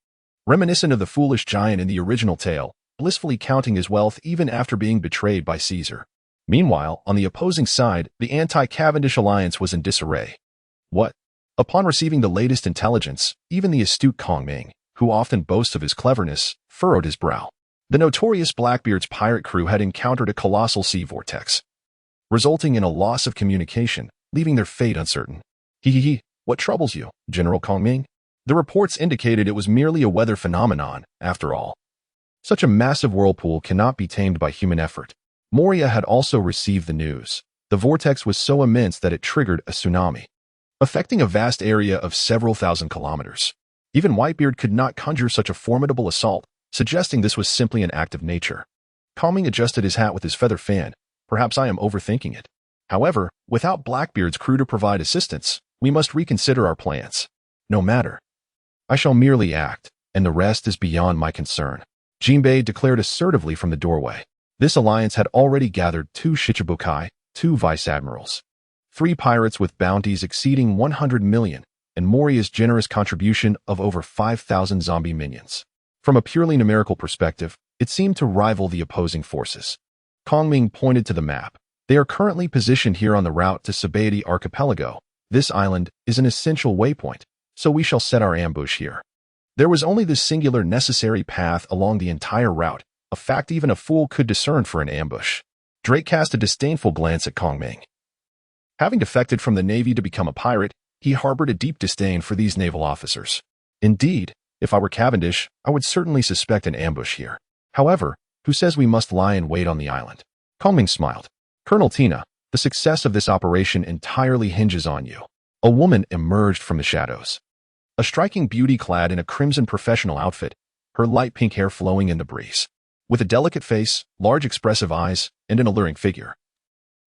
Reminiscent of the foolish giant in the original tale, blissfully counting his wealth even after being betrayed by Caesar. Meanwhile, on the opposing side, the anti-Cavendish alliance was in disarray. What? Upon receiving the latest intelligence, even the astute Kong Ming, who often boasts of his cleverness, furrowed his brow. The notorious Blackbeard's pirate crew had encountered a colossal sea vortex, resulting in a loss of communication, leaving their fate uncertain. What troubles you, General Kong Ming? The reports indicated it was merely a weather phenomenon, after all. Such a massive whirlpool cannot be tamed by human effort. Moria had also received the news. The vortex was so immense that it triggered a tsunami, affecting a vast area of several thousand kilometers. Even Whitebeard could not conjure such a formidable assault, suggesting this was simply an act of nature. Kong Ming adjusted his hat with his feather fan. Perhaps I am overthinking it. However, without Blackbeard's crew to provide assistance, we must reconsider our plans. No matter. I shall merely act, and the rest is beyond my concern, Jinbei declared assertively from the doorway. This alliance had already gathered 2 Shichibukai, 2 vice-admirals, 3 pirates with bounties exceeding 100 million, and Moria's generous contribution of over 5,000 zombie minions. From a purely numerical perspective, it seemed to rival the opposing forces. Kong Ming pointed to the map. They are currently positioned here on the route to Sabaody Archipelago. This island is an essential waypoint, so we shall set our ambush here. There was only this singular necessary path along the entire route, a fact even a fool could discern for an ambush. Drake cast a disdainful glance at Kong Ming. Having defected from the Navy to become a pirate, he harbored a deep disdain for these naval officers. Indeed, if I were Cavendish, I would certainly suspect an ambush here. However, who says we must lie in wait on the island? Kong Ming smiled. Colonel Tina, the success of this operation entirely hinges on you. A woman emerged from the shadows. A striking beauty clad in a crimson professional outfit, her light pink hair flowing in the breeze. with a delicate face, large expressive eyes, and an alluring figure.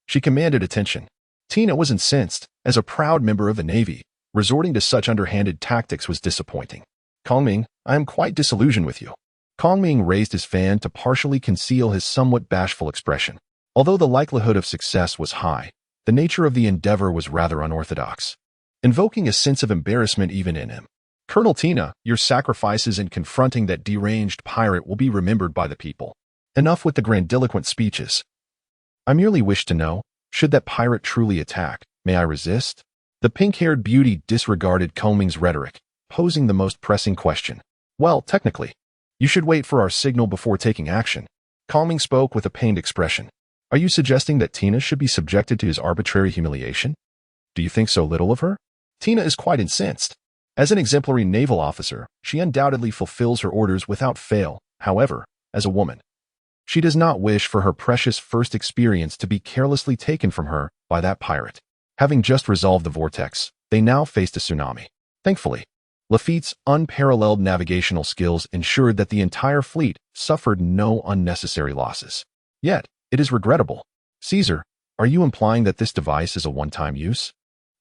She commanded attention. Tina was incensed, as a proud member of the Navy. Resorting to such underhanded tactics was disappointing. Kongming, I am quite disillusioned with you. Kongming raised his fan to partially conceal his somewhat bashful expression. Although the likelihood of success was high, the nature of the endeavor was rather unorthodox, invoking a sense of embarrassment even in him. Colonel Tina, your sacrifices in confronting that deranged pirate will be remembered by the people. Enough with the grandiloquent speeches. I merely wish to know, should that pirate truly attack, may I resist? The pink-haired beauty disregarded Kongming's rhetoric, posing the most pressing question. Well, technically, you should wait for our signal before taking action. Kongming spoke with a pained expression. Are you suggesting that Tina should be subjected to his arbitrary humiliation? Do you think so little of her? Tina is quite incensed. As an exemplary naval officer, she undoubtedly fulfills her orders without fail. However, as a woman, she does not wish for her precious first experience to be carelessly taken from her by that pirate. Having just resolved the vortex, they now faced a tsunami. Thankfully, Lafitte's unparalleled navigational skills ensured that the entire fleet suffered no unnecessary losses. Yet, it is regrettable. Caesar, are you implying that this device is a one-time use?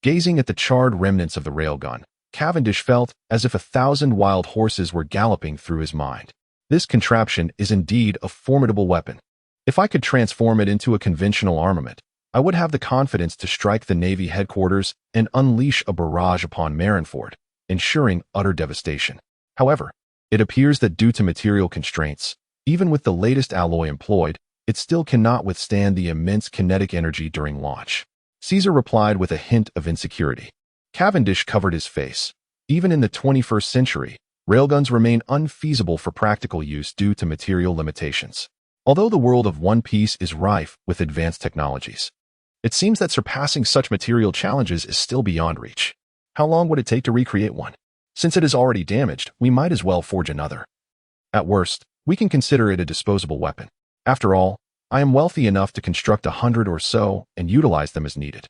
Gazing at the charred remnants of the railgun, Cavendish felt as if 1,000 wild horses were galloping through his mind. This contraption is indeed a formidable weapon. If I could transform it into a conventional armament, I would have the confidence to strike the Navy headquarters and unleash a barrage upon Marineford, ensuring utter devastation. However, it appears that due to material constraints, even with the latest alloy employed, it still cannot withstand the immense kinetic energy during launch. Caesar replied with a hint of insecurity. Cavendish covered his face. Even in the 21st century, railguns remain unfeasible for practical use due to material limitations. Although the world of One Piece is rife with advanced technologies, it seems that surpassing such material challenges is still beyond reach. How long would it take to recreate one? Since it is already damaged, we might as well forge another. At worst, we can consider it a disposable weapon. After all, I am wealthy enough to construct 100 or so and utilize them as needed.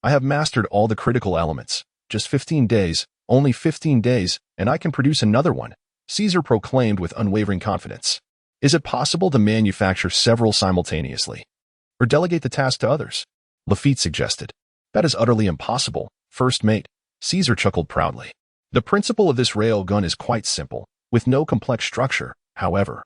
I have mastered all the critical elements. Just 15 days, only 15 days, and I can produce another one, Caesar proclaimed with unwavering confidence. Is it possible to manufacture several simultaneously? Or delegate the task to others? Lafitte suggested. That is utterly impossible, first mate, Caesar chuckled proudly. The principle of this rail gun is quite simple, with no complex structure, however.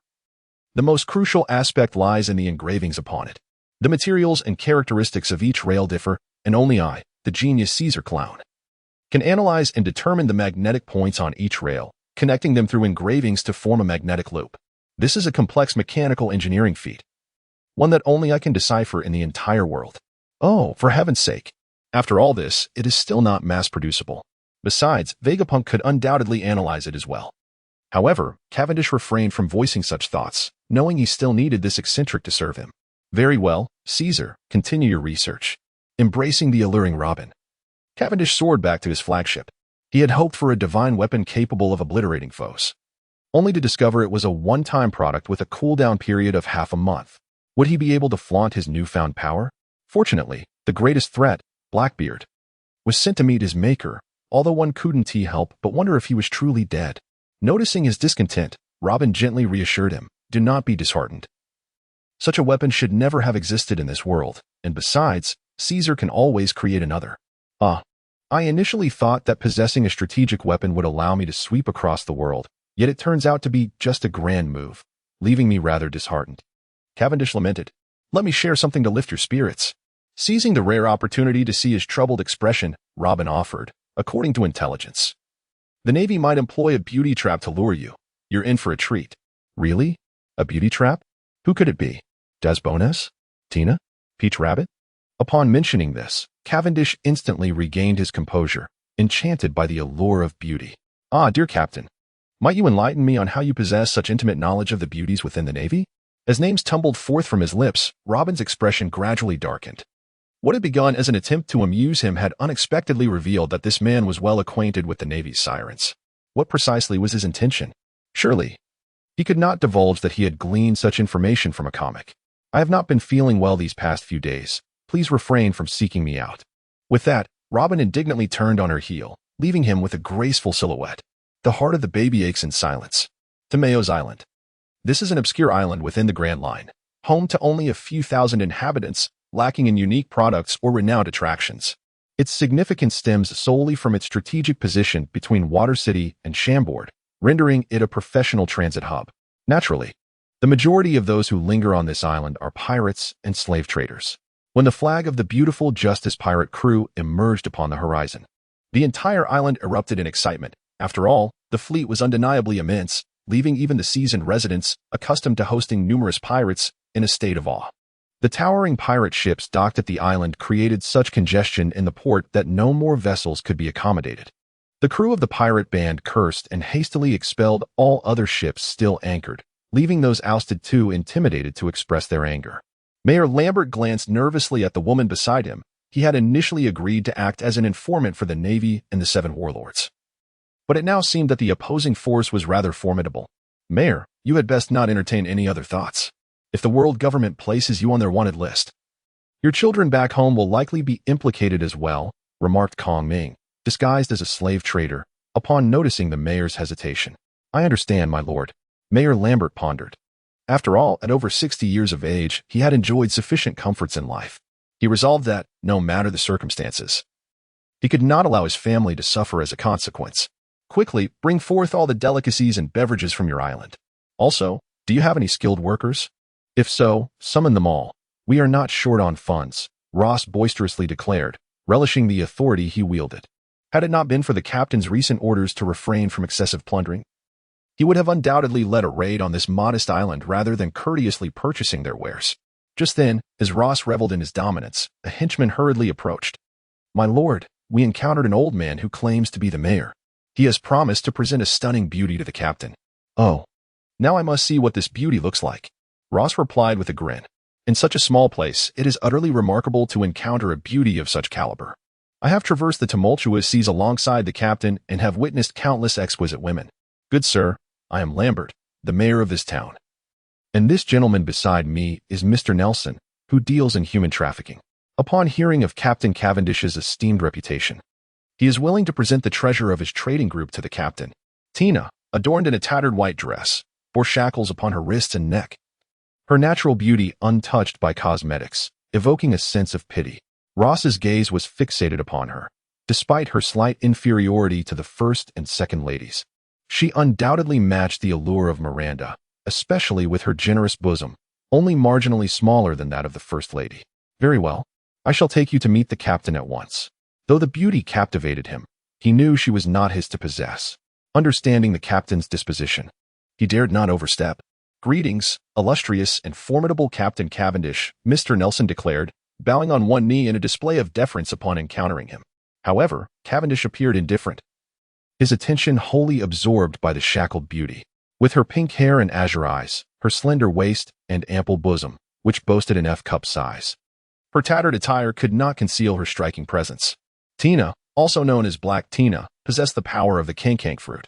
The most crucial aspect lies in the engravings upon it. The materials and characteristics of each rail differ, and only I, the genius Caesar clown, can analyze and determine the magnetic points on each rail, connecting them through engravings to form a magnetic loop. This is a complex mechanical engineering feat, one that only I can decipher in the entire world. Oh, for heaven's sake. After all this, it is still not mass-producible. Besides, Vegapunk could undoubtedly analyze it as well. However, Cavendish refrained from voicing such thoughts, knowing he still needed this eccentric to serve him. Very well, Caesar, continue your research. Embracing the alluring Robin, Cavendish soared back to his flagship. He had hoped for a divine weapon capable of obliterating foes, only to discover it was a one-time product with a cooldown period of half a month. Would he be able to flaunt his newfound power? Fortunately, the greatest threat, Blackbeard, was sent to meet his maker, although one couldn't help but wonder if he was truly dead. Noticing his discontent, Robin gently reassured him, do not be disheartened. Such a weapon should never have existed in this world, and besides, Caesar can always create another. I initially thought that possessing a strategic weapon would allow me to sweep across the world, yet it turns out to be just a grand move, leaving me rather disheartened. Cavendish lamented. Let me share something to lift your spirits. Seizing the rare opportunity to see his troubled expression, Robin offered, according to intelligence. The Navy might employ a beauty trap to lure you. You're in for a treat. Really? A beauty trap? Who could it be? Desbones? Tina? Peach Rabbit? Upon mentioning this, Cavendish instantly regained his composure, enchanted by the allure of beauty. Ah, dear Captain, might you enlighten me on how you possess such intimate knowledge of the beauties within the Navy? As names tumbled forth from his lips, Robin's expression gradually darkened. What had begun as an attempt to amuse him had unexpectedly revealed that this man was well acquainted with the Navy's sirens. What precisely was his intention? Surely, he could not divulge that he had gleaned such information from a comic. I have not been feeling well these past few days. Please refrain from seeking me out. With that, Robin indignantly turned on her heel, leaving him with a graceful silhouette. The heart of the baby aches in silence. To Mayo's Island. This is an obscure island within the Grand Line, home to only a few thousand inhabitants, lacking in unique products or renowned attractions. Its significance stems solely from its strategic position between Water City and Chambord, rendering it a professional transit hub. Naturally, the majority of those who linger on this island are pirates and slave traders. When the flag of the beautiful Justice pirate crew emerged upon the horizon, the entire island erupted in excitement. After all, the fleet was undeniably immense, leaving even the seasoned residents, accustomed to hosting numerous pirates, in a state of awe. The towering pirate ships docked at the island created such congestion in the port that no more vessels could be accommodated. The crew of the pirate band cursed and hastily expelled all other ships still anchored, leaving those ousted too intimidated to express their anger. Mayor Lambert glanced nervously at the woman beside him. He had initially agreed to act as an informant for the Navy and the Seven Warlords. But it now seemed that the opposing force was rather formidable. Mayor, you had best not entertain any other thoughts. If the world government places you on their wanted list, your children back home will likely be implicated as well, remarked Kong Ming, disguised as a slave trader, upon noticing the mayor's hesitation. I understand, my lord. Mayor Lambert pondered. After all, at over 60 years of age, he had enjoyed sufficient comforts in life. He resolved that, no matter the circumstances, he could not allow his family to suffer as a consequence. Quickly, bring forth all the delicacies and beverages from your island. Also, do you have any skilled workers? If so, summon them all. We are not short on funds, Ross boisterously declared, relishing the authority he wielded. Had it not been for the captain's recent orders to refrain from excessive plundering, he would have undoubtedly led a raid on this modest island rather than courteously purchasing their wares. Just then, as Ross reveled in his dominance, a henchman hurriedly approached. My lord, we encountered an old man who claims to be the mayor. He has promised to present a stunning beauty to the captain. Oh, now I must see what this beauty looks like. Ross replied with a grin. In such a small place, it is utterly remarkable to encounter a beauty of such caliber. I have traversed the tumultuous seas alongside the captain and have witnessed countless exquisite women. Good sir, I am Lambert, the mayor of this town. And this gentleman beside me is Mr. Nelson, who deals in human trafficking. Upon hearing of Captain Cavendish's esteemed reputation, he is willing to present the treasure of his trading group to the captain. Tina, adorned in a tattered white dress, bore shackles upon her wrists and neck, her natural beauty untouched by cosmetics, evoking a sense of pity. Ross's gaze was fixated upon her, despite her slight inferiority to the first and second ladies. She undoubtedly matched the allure of Miranda, especially with her generous bosom, only marginally smaller than that of the first lady. Very well, I shall take you to meet the captain at once. Though the beauty captivated him, he knew she was not his to possess. Understanding the captain's disposition, he dared not overstep. Greetings, illustrious and formidable Captain Cavendish, Mr. Nelson declared, bowing on one knee in a display of deference upon encountering him. However, Cavendish appeared indifferent, his attention wholly absorbed by the shackled beauty. With her pink hair and azure eyes, her slender waist and ample bosom, which boasted an F-cup size, her tattered attire could not conceal her striking presence. Tina, also known as Black Tina, possessed the power of the kankank fruit,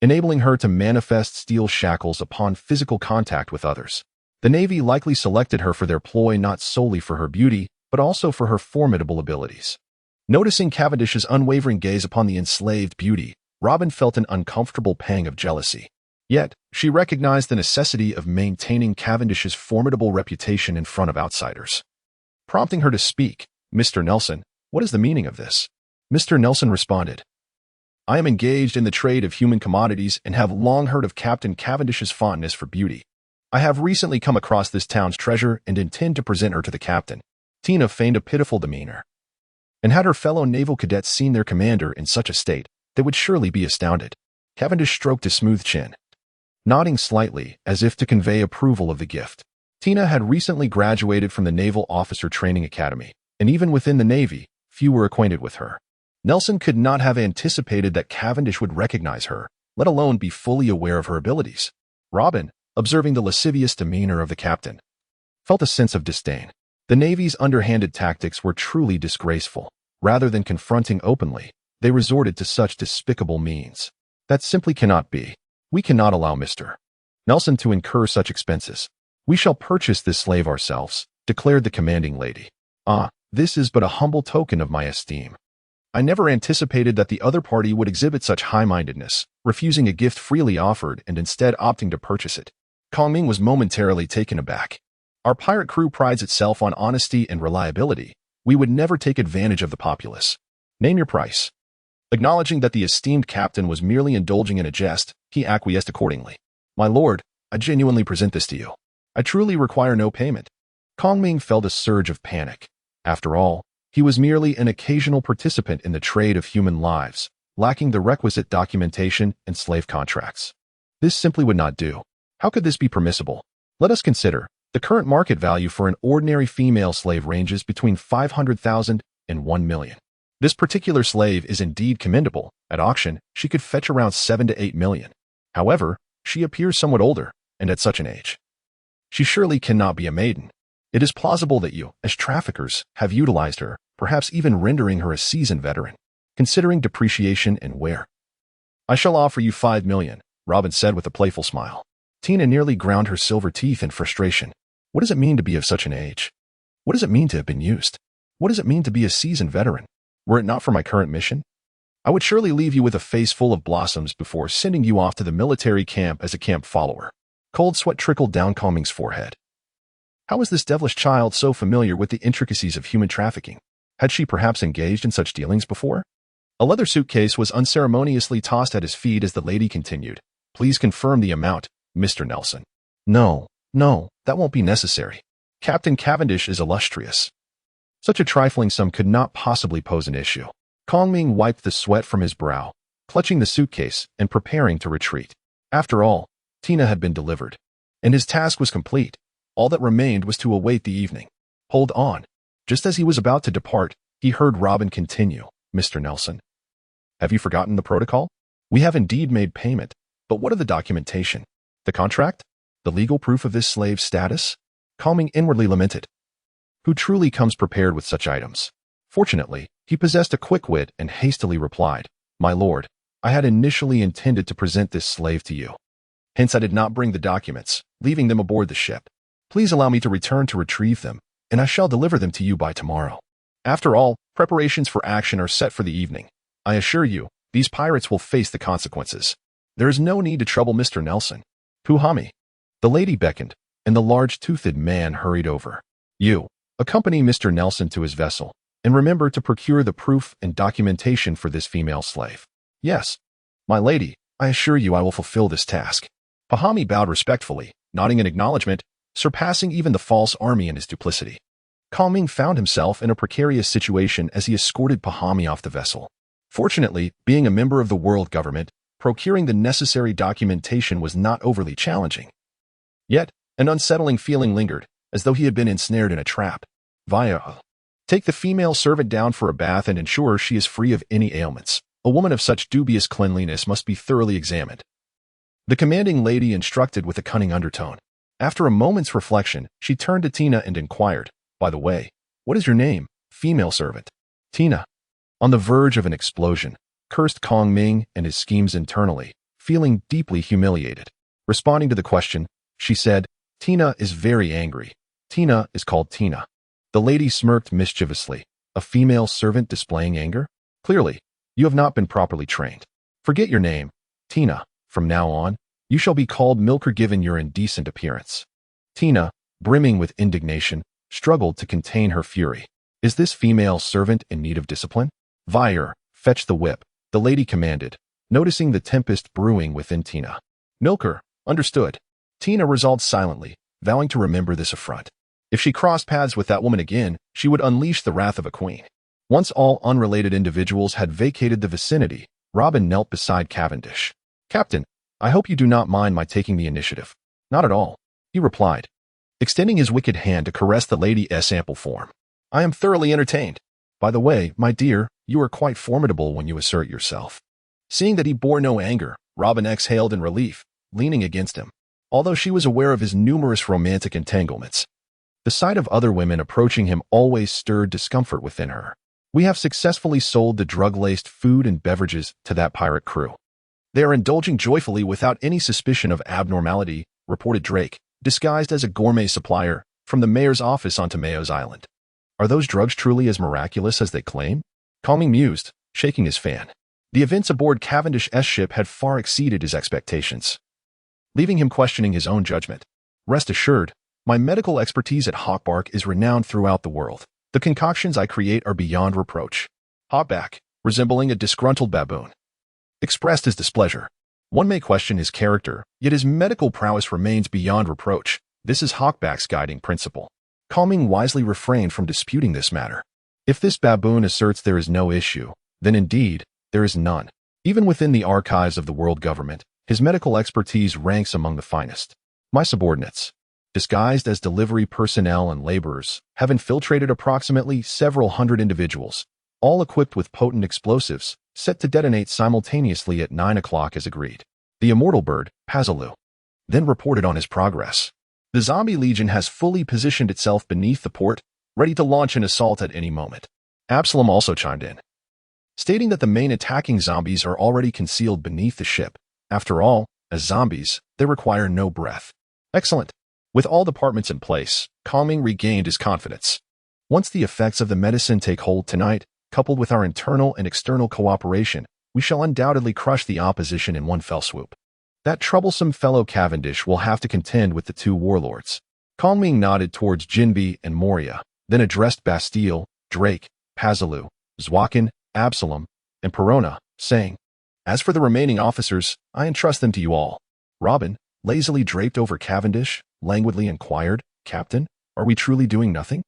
enabling her to manifest steel shackles upon physical contact with others. The Navy likely selected her for their ploy not solely for her beauty, but also for her formidable abilities. Noticing Cavendish's unwavering gaze upon the enslaved beauty, Robin felt an uncomfortable pang of jealousy. Yet, she recognized the necessity of maintaining Cavendish's formidable reputation in front of outsiders. Prompting her to speak, Mr. Nelson, what is the meaning of this? Mr. Nelson responded, I am engaged in the trade of human commodities and have long heard of Captain Cavendish's fondness for beauty. I have recently come across this town's treasure and intend to present her to the captain. Tina feigned a pitiful demeanor, and had her fellow naval cadets seen their commander in such a state, they would surely be astounded. Cavendish stroked his smooth chin, nodding slightly as if to convey approval of the gift. Tina had recently graduated from the Naval Officer Training Academy, and even within the Navy, few were acquainted with her. Nelson could not have anticipated that Cavendish would recognize her, let alone be fully aware of her abilities. Robin, observing the lascivious demeanor of the captain, felt a sense of disdain. The Navy's underhanded tactics were truly disgraceful. Rather than confronting openly, they resorted to such despicable means. That simply cannot be. We cannot allow Mr. Nelson to incur such expenses. We shall purchase this slave ourselves, declared the commanding lady. Ah, this is but a humble token of my esteem. I never anticipated that the other party would exhibit such high-mindedness, refusing a gift freely offered and instead opting to purchase it. Kong Ming was momentarily taken aback. Our pirate crew prides itself on honesty and reliability. We would never take advantage of the populace. Name your price. Acknowledging that the esteemed captain was merely indulging in a jest, he acquiesced accordingly. My lord, I genuinely present this to you. I truly require no payment. Kong Ming felt a surge of panic. After all, he was merely an occasional participant in the trade of human lives, lacking the requisite documentation and slave contracts. This simply would not do. How could this be permissible? Let us consider. The current market value for an ordinary female slave ranges between 500,000 and 1 million. This particular slave is indeed commendable. At auction, she could fetch around 7 to 8 million. However, she appears somewhat older, and at such an age. She surely cannot be a maiden. It is plausible that you, as traffickers, have utilized her, perhaps even rendering her a seasoned veteran, considering depreciation and wear. I shall offer you 5 million, Robin said with a playful smile. Tina nearly ground her silver teeth in frustration. What does it mean to be of such an age? What does it mean to have been used? What does it mean to be a seasoned veteran? Were it not for my current mission, I would surely leave you with a face full of blossoms before sending you off to the military camp as a camp follower. Cold sweat trickled down Kong Ming's forehead. How is this devilish child so familiar with the intricacies of human trafficking? Had she perhaps engaged in such dealings before? A leather suitcase was unceremoniously tossed at his feet as the lady continued. Please confirm the amount, Mr. Nelson. No, that won't be necessary. Captain Cavendish is illustrious. Such a trifling sum could not possibly pose an issue. Kong Ming wiped the sweat from his brow, clutching the suitcase and preparing to retreat. After all, Tina had been delivered, and his task was complete. All that remained was to await the evening. Hold on. Just as he was about to depart, he heard Robin continue. Mr. Nelson, have you forgotten the protocol? We have indeed made payment, but what of the documentation? The contract? The legal proof of this slave's status? Kong Ming inwardly lamented. Who truly comes prepared with such items? Fortunately, he possessed a quick wit and hastily replied, My lord, I had initially intended to present this slave to you. Hence I did not bring the documents, leaving them aboard the ship. Please allow me to return to retrieve them, and I shall deliver them to you by tomorrow. After all, preparations for action are set for the evening. I assure you, these pirates will face the consequences. There is no need to trouble Mr. Nelson. Puhami. The lady beckoned, and the large-toothed man hurried over. You, accompany Mr. Nelson to his vessel, and remember to procure the proof and documentation for this female slave. Yes, my lady, I assure you I will fulfill this task. Pahami bowed respectfully, nodding in acknowledgement, surpassing even the false army in his duplicity. Kong Ming found himself in a precarious situation as he escorted Pahami off the vessel. Fortunately, being a member of the world government, procuring the necessary documentation was not overly challenging. Yet, an unsettling feeling lingered, as though he had been ensnared in a trap. Take the female servant down for a bath and ensure she is free of any ailments. A woman of such dubious cleanliness must be thoroughly examined. The commanding lady instructed with a cunning undertone. After a moment's reflection, she turned to Tina and inquired, By the way, what is your name, female servant? Tina. On the verge of an explosion, cursed Kong Ming and his schemes internally, feeling deeply humiliated. Responding to the question, she said, Tina is very angry. Tina is called Tina. The lady smirked mischievously. A female servant displaying anger? Clearly, you have not been properly trained. Forget your name, Tina. From now on, you shall be called Milker given your indecent appearance. Tina, brimming with indignation, struggled to contain her fury. Is this female servant in need of discipline? Vire, fetch the whip, the lady commanded, noticing the tempest brewing within Tina. Milker, understood. Tina resolved silently, vowing to remember this affront. If she crossed paths with that woman again, she would unleash the wrath of a queen. Once all unrelated individuals had vacated the vicinity, Robin knelt beside Cavendish. Captain, I hope you do not mind my taking the initiative. Not at all, he replied, extending his wicked hand to caress the lady's ample form. I am thoroughly entertained. By the way, my dear, you are quite formidable when you assert yourself. Seeing that he bore no anger, Robin exhaled in relief, leaning against him. Although she was aware of his numerous romantic entanglements, the sight of other women approaching him always stirred discomfort within her. We have successfully sold the drug-laced food and beverages to that pirate crew. They are indulging joyfully without any suspicion of abnormality, reported Drake, disguised as a gourmet supplier, from the mayor's office onto Mayo's Island. Are those drugs truly as miraculous as they claim? Kong Ming mused, shaking his fan. The events aboard Cavendish ship had far exceeded his expectations. leaving him questioning his own judgment. Rest assured, my medical expertise at Hawkbark is renowned throughout the world. The concoctions I create are beyond reproach. Hawkback, resembling a disgruntled baboon, expressed his displeasure. One may question his character, yet his medical prowess remains beyond reproach. This is Hawkback's guiding principle. Calming wisely refrained from disputing this matter. If this baboon asserts there is no issue, then indeed, there is none. Even within the archives of the world government, his medical expertise ranks among the finest. My subordinates, disguised as delivery personnel and laborers, have infiltrated approximately several hundred individuals, all equipped with potent explosives, set to detonate simultaneously at 9 o'clock as agreed. The immortal bird, Pazalu, then reported on his progress. The zombie legion has fully positioned itself beneath the port, ready to launch an assault at any moment. Absalom also chimed in, stating that the main attacking zombies are already concealed beneath the ship. After all, as zombies, they require no breath. Excellent. With all departments in place, Calming regained his confidence. Once the effects of the medicine take hold tonight, coupled with our internal and external cooperation, we shall undoubtedly crush the opposition in one fell swoop. That troublesome fellow Cavendish will have to contend with the two warlords. Calming nodded towards Jinbe and Moria, then addressed Bastille, Drake, Pazalu, Zwakin, Absalom, and Perona, saying, "As for the remaining officers, I entrust them to you all." Robin, lazily draped over Cavendish, languidly inquired, "Captain, are we truly doing nothing?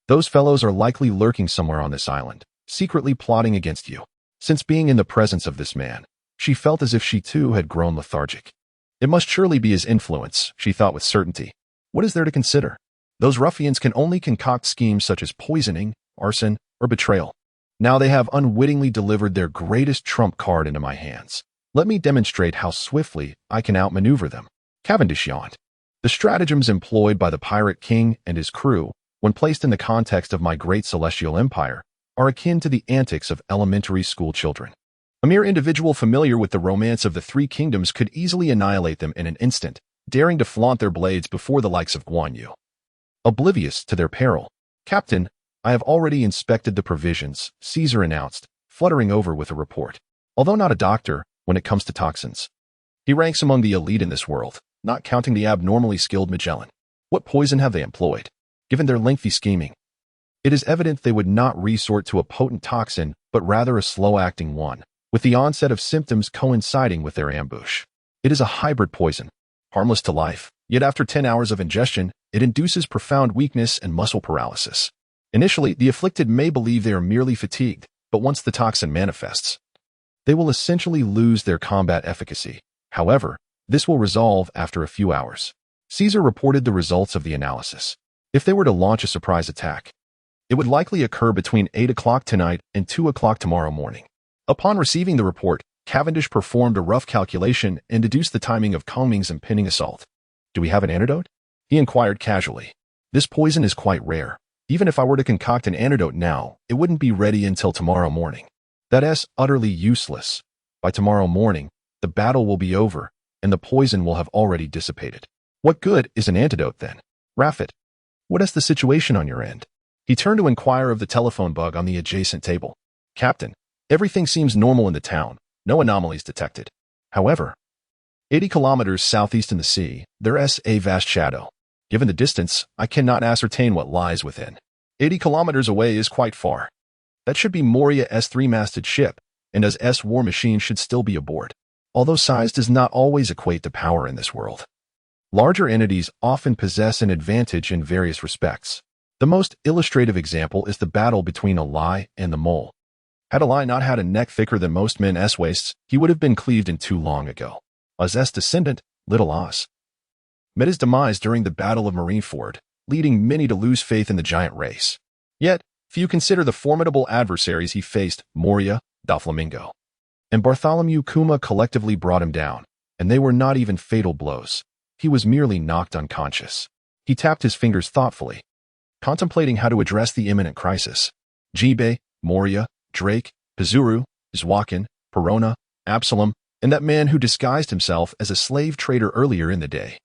Those fellows are likely lurking somewhere on this island, secretly plotting against you." Since being in the presence of this man, she felt as if she too had grown lethargic. It must surely be his influence, she thought with certainty. What is there to consider? Those ruffians can only concoct schemes such as poisoning, arson, or betrayal. Now they have unwittingly delivered their greatest trump card into my hands. Let me demonstrate how swiftly I can outmaneuver them. Cavendish yawned. The stratagems employed by the pirate king and his crew, when placed in the context of my great celestial empire, are akin to the antics of elementary school children. A mere individual familiar with the romance of the three kingdoms could easily annihilate them in an instant, daring to flaunt their blades before the likes of Guan Yu. Oblivious to their peril. "Captain, I have already inspected the provisions," Caesar announced, fluttering over with a report. Although not a doctor, when it comes to toxins, he ranks among the elite in this world, not counting the abnormally skilled Magellan. What poison have they employed? Given their lengthy scheming, it is evident they would not resort to a potent toxin, but rather a slow-acting one, with the onset of symptoms coinciding with their ambush. It is a hybrid poison, harmless to life, yet after 10 hours of ingestion, it induces profound weakness and muscle paralysis. Initially, the afflicted may believe they are merely fatigued, but once the toxin manifests, they will essentially lose their combat efficacy. However, this will resolve after a few hours. Caesar reported the results of the analysis. If they were to launch a surprise attack, it would likely occur between 8 o'clock tonight and 2 o'clock tomorrow morning. Upon receiving the report, Cavendish performed a rough calculation and deduced the timing of Calming's impending assault. "Do we have an antidote?" he inquired casually. "This poison is quite rare. Even if I were to concoct an antidote now, it wouldn't be ready until tomorrow morning. That's utterly useless. By tomorrow morning, the battle will be over, and the poison will have already dissipated. What good is an antidote then? Raffet, what is the situation on your end?" He turned to inquire of the telephone bug on the adjacent table. "Captain, everything seems normal in the town. No anomalies detected. However, 80 kilometers southeast in the sea, there's a vast shadow. Given the distance, I cannot ascertain what lies within. 80 kilometers away is quite far. That should be Moria's three-masted ship, and as S war machine should still be aboard. Although size does not always equate to power in this world, larger entities often possess an advantage in various respects. The most illustrative example is the battle between Alai and the mole. Had Alai not had a neck thicker than most men's waists, he would have been cleaved in too long ago. Az's descendant, Little Oz, met his demise during the Battle of Marineford, leading many to lose faith in the giant race. Yet, few consider the formidable adversaries he faced. Moria, Doflamingo, and Bartholomew Kuma collectively brought him down, and they were not even fatal blows. He was merely knocked unconscious. He tapped his fingers thoughtfully, contemplating how to address the imminent crisis. Jinbe, Moria, Drake, Pizuru, Zwakin, Perona, Absalom, and that man who disguised himself as a slave trader earlier in the day,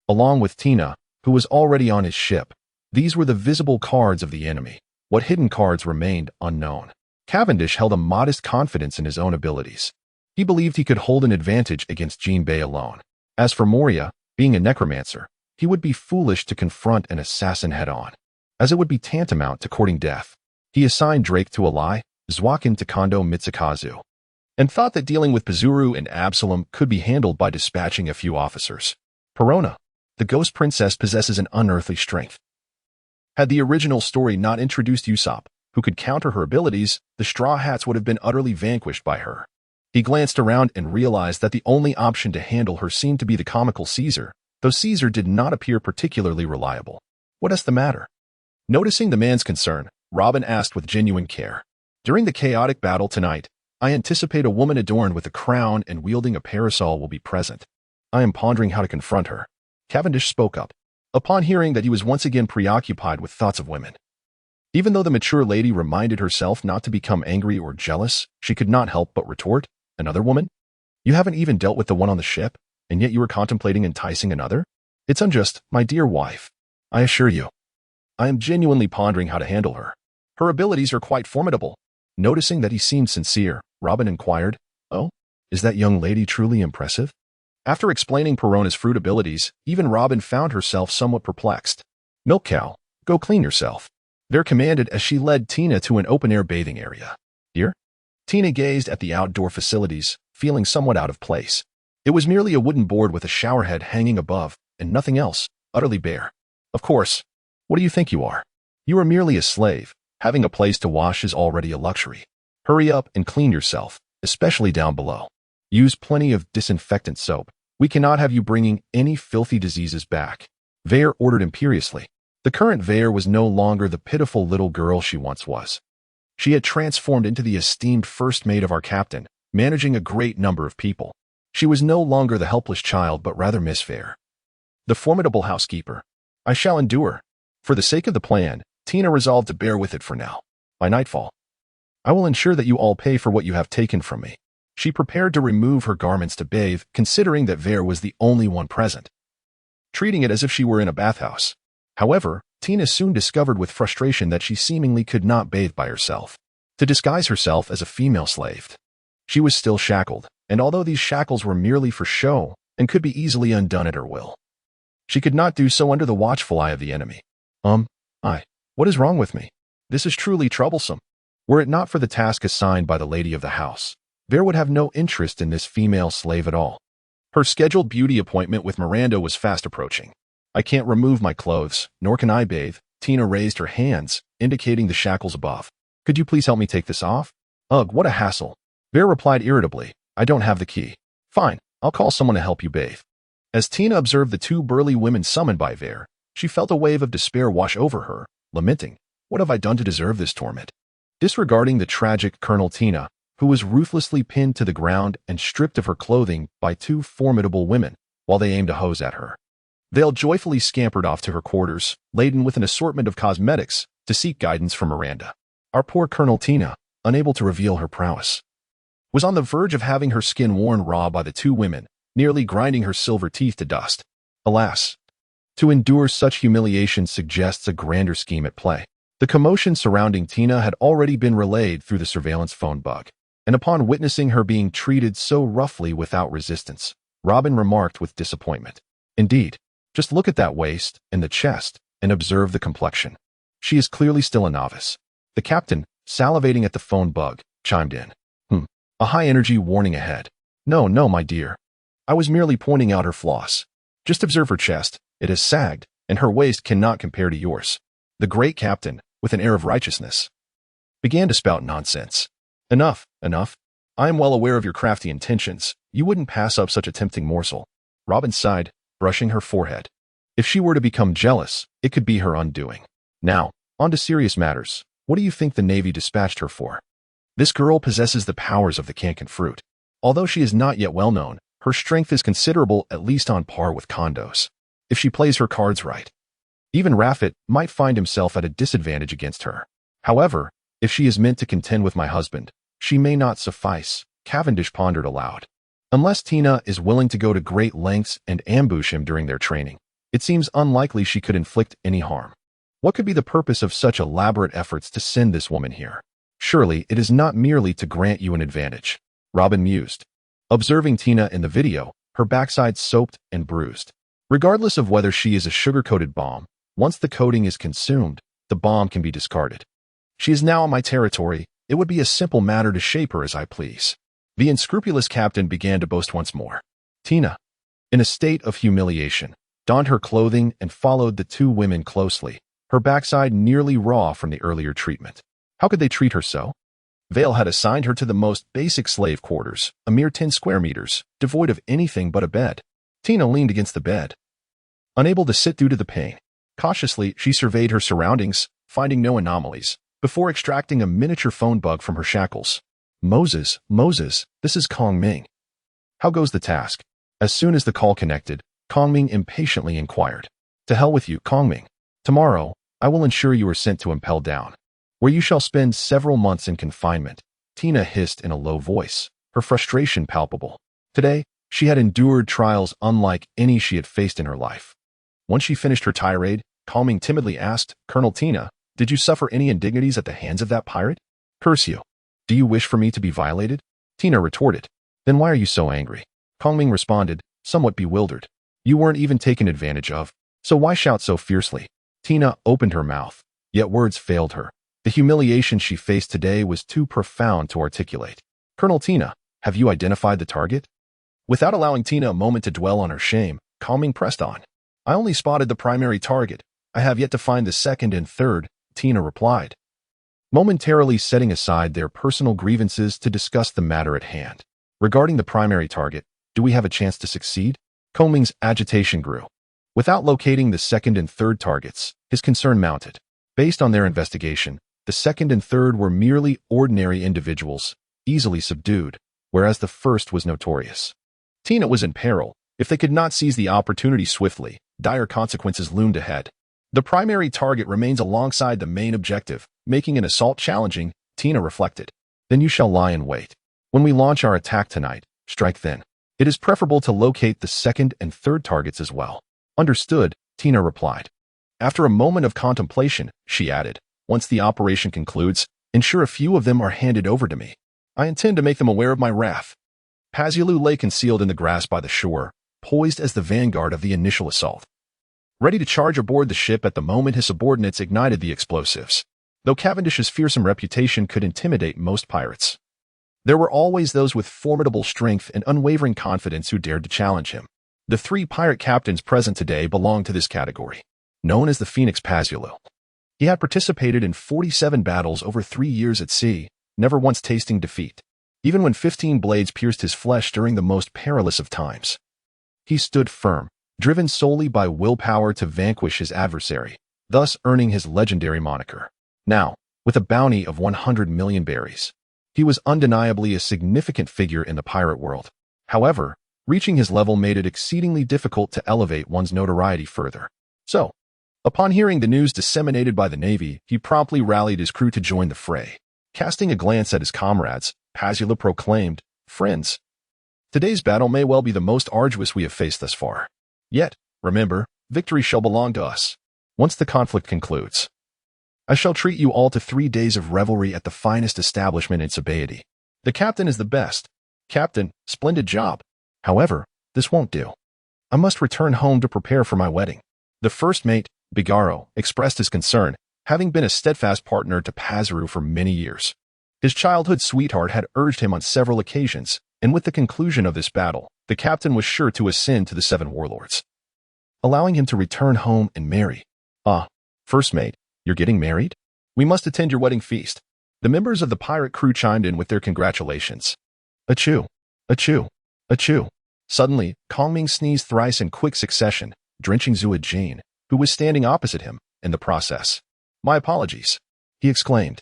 along with Tina, who was already on his ship. These were the visible cards of the enemy. What hidden cards remained unknown. Cavendish held a modest confidence in his own abilities. He believed he could hold an advantage against Jinbe alone. As for Moria, being a necromancer, he would be foolish to confront an assassin head-on, as it would be tantamount to courting death. He assigned Drake to Alai, Zwakin to Kondo Mitsukazu, and thought that dealing with Pizuru and Absalom could be handled by dispatching a few officers. Perona, the ghost princess, possesses an unearthly strength. Had the original story not introduced Usopp, who could counter her abilities, the Straw Hats would have been utterly vanquished by her. He glanced around and realized that the only option to handle her seemed to be the comical Caesar, though Caesar did not appear particularly reliable. What is the matter? Noticing the man's concern, Robin asked with genuine care. During the chaotic battle tonight, I anticipate a woman adorned with a crown and wielding a parasol will be present. I am pondering how to confront her. Cavendish spoke up, upon hearing that he was once again preoccupied with thoughts of women. Even though the mature lady reminded herself not to become angry or jealous, she could not help but retort, "Another woman? You haven't even dealt with the one on the ship, and yet you are contemplating enticing another? It's unjust, my dear wife. I assure you. I am genuinely pondering how to handle her. Her abilities are quite formidable." Noticing that he seemed sincere, Robin inquired, "Oh, is that young lady truly impressive?" After explaining Perona's fruit abilities, even Robin found herself somewhat perplexed. "Milk cow, go clean yourself," Ver commanded as she led Tina to an open-air bathing area. "Dear?" Tina gazed at the outdoor facilities, feeling somewhat out of place. It was merely a wooden board with a showerhead hanging above, and nothing else, utterly bare. "Of course. What do you think you are? You are merely a slave. Having a place to wash is already a luxury. Hurry up and clean yourself, especially down below. Use plenty of disinfectant soap. We cannot have you bringing any filthy diseases back," Ver ordered imperiously. The current Ver was no longer the pitiful little girl she once was. She had transformed into the esteemed first mate of our captain, managing a great number of people. She was no longer the helpless child, but rather Miss Ver, the formidable housekeeper. "I shall endure. For the sake of the plan, Tina resolved to bear with it for now. By nightfall, I will ensure that you all pay for what you have taken from me." She prepared to remove her garments to bathe, considering that Ver was the only one present, treating it as if she were in a bathhouse. However, Tina soon discovered with frustration that she seemingly could not bathe by herself. To disguise herself as a female slave, she was still shackled, and although these shackles were merely for show and could be easily undone at her will, she could not do so under the watchful eye of the enemy. What is wrong with me? This is truly troublesome. Were it not for the task assigned by the lady of the house, Ver would have no interest in this female slave at all. Her scheduled beauty appointment with Miranda was fast approaching. "I can't remove my clothes, nor can I bathe." Tina raised her hands, indicating the shackles above. "Could you please help me take this off?" "Ugh, what a hassle." Ver replied irritably, "I don't have the key." "Fine, I'll call someone to help you bathe." As Tina observed the two burly women summoned by Ver, she felt a wave of despair wash over her, lamenting, "What have I done to deserve this torment?" Disregarding the tragic Colonel Tina, who was ruthlessly pinned to the ground and stripped of her clothing by two formidable women while they aimed a hose at her, Vale joyfully scampered off to her quarters, laden with an assortment of cosmetics, to seek guidance from Miranda. Our poor Colonel Tina, unable to reveal her prowess, was on the verge of having her skin worn raw by the two women, nearly grinding her silver teeth to dust. Alas, to endure such humiliation suggests a grander scheme at play. The commotion surrounding Tina had already been relayed through the surveillance phone bug, and upon witnessing her being treated so roughly without resistance, Robin remarked with disappointment, "Indeed, just look at that waist and the chest and observe the complexion. She is clearly still a novice." The captain, salivating at the phone bug, chimed in, A high-energy warning ahead. No, my dear. I was merely pointing out her flaws. Just observe her chest. It has sagged, and her waist cannot compare to yours." The great captain, with an air of righteousness, began to spout nonsense. Enough. I am well aware of your crafty intentions. You wouldn't pass up such a tempting morsel." Robin sighed, brushing her forehead. If she were to become jealous, it could be her undoing. Now, on to serious matters. What do you think the Navy dispatched her for? This girl possesses the powers of the Kanken fruit. Although she is not yet well known, her strength is considerable, at least on par with Kondo's. If she plays her cards right, even Raffit might find himself at a disadvantage against her. However, if she is meant to contend with my husband, she may not suffice, Cavendish pondered aloud. Unless Tina is willing to go to great lengths and ambush him during their training, it seems unlikely she could inflict any harm. What could be the purpose of such elaborate efforts to send this woman here? Surely it is not merely to grant you an advantage. Robin mused. Observing Tina in the video, her backside soaked and bruised. Regardless of whether she is a sugar-coated bomb, once the coating is consumed, the bomb can be discarded. She is now on my territory. It would be a simple matter to shape her as I please. The unscrupulous captain began to boast once more. Tina, in a state of humiliation, donned her clothing and followed the two women closely, her backside nearly raw from the earlier treatment. How could they treat her so? Vale had assigned her to the most basic slave quarters, a mere 10 square meters, devoid of anything but a bed. Tina leaned against the bed, unable to sit due to the pain. Cautiously, she surveyed her surroundings, finding no anomalies, before extracting a miniature phone bug from her shackles. Moses, this is Kong Ming. How goes the task? As soon as the call connected, Kong Ming impatiently inquired. To hell with you, Kong Ming. Tomorrow, I will ensure you are sent to Impel Down, where you shall spend several months in confinement, Tina hissed in a low voice, her frustration palpable. Today, she had endured trials unlike any she had faced in her life. Once she finished her tirade, Kong Ming timidly asked, Colonel Tina, did you suffer any indignities at the hands of that pirate? Curse you. Do you wish for me to be violated? Tina retorted. Then why are you so angry? Kong Ming responded, somewhat bewildered. You weren't even taken advantage of, so why shout so fiercely? Tina opened her mouth, yet words failed her. The humiliation she faced today was too profound to articulate. Colonel Tina, have you identified the target? Without allowing Tina a moment to dwell on her shame, Kong Ming pressed on. I only spotted the primary target. I have yet to find the second and third, Tina replied, momentarily setting aside their personal grievances to discuss the matter at hand. Regarding the primary target, do we have a chance to succeed? Kong Ming's agitation grew. Without locating the second and third targets, his concern mounted. Based on their investigation, the second and third were merely ordinary individuals, easily subdued, whereas the first was notorious. Tina was in peril. If they could not seize the opportunity swiftly, dire consequences loomed ahead. The primary target remains alongside the main objective, making an assault challenging, Tina reflected. Then you shall lie in wait. When we launch our attack tonight, strike then. It is preferable to locate the second and third targets as well. Understood, Tina replied. After a moment of contemplation, she added, once the operation concludes, ensure a few of them are handed over to me. I intend to make them aware of my wrath. Pazialu lay concealed in the grass by the shore, poised as the vanguard of the initial assault. Ready to charge aboard the ship at the moment his subordinates ignited the explosives. Though Cavendish's fearsome reputation could intimidate most pirates, there were always those with formidable strength and unwavering confidence who dared to challenge him. The 3 pirate captains present today belonged to this category, known as the Phoenix Pazialu. He had participated in 47 battles over 3 years at sea, never once tasting defeat, even when 15 blades pierced his flesh during the most perilous of times. He stood firm, driven solely by willpower to vanquish his adversary, thus earning his legendary moniker. Now, with a bounty of 100 million berries, he was undeniably a significant figure in the pirate world. However, reaching his level made it exceedingly difficult to elevate one's notoriety further. So, upon hearing the news disseminated by the Navy, he promptly rallied his crew to join the fray. Casting a glance at his comrades, Pazialu proclaimed, Friends, today's battle may well be the most arduous we have faced thus far. Yet, remember, victory shall belong to us. Once the conflict concludes, I shall treat you all to 3 days of revelry at the finest establishment in Sabaody. The captain is the best. Captain, splendid job. However, this won't do. I must return home to prepare for my wedding. The first mate, Bigaro, expressed his concern, having been a steadfast partner to Paziru for many years. His childhood sweetheart had urged him on several occasions, and with the conclusion of this battle, the captain was sure to ascend to the 7 warlords, allowing him to return home and marry. Ah, first mate, you're getting married? We must attend your wedding feast. The members of the pirate crew chimed in with their congratulations. Achoo, achoo, achoo. Suddenly, Kong Ming sneezed thrice in quick succession, drenching Zua Jane, who was standing opposite him, in the process. My apologies, he exclaimed,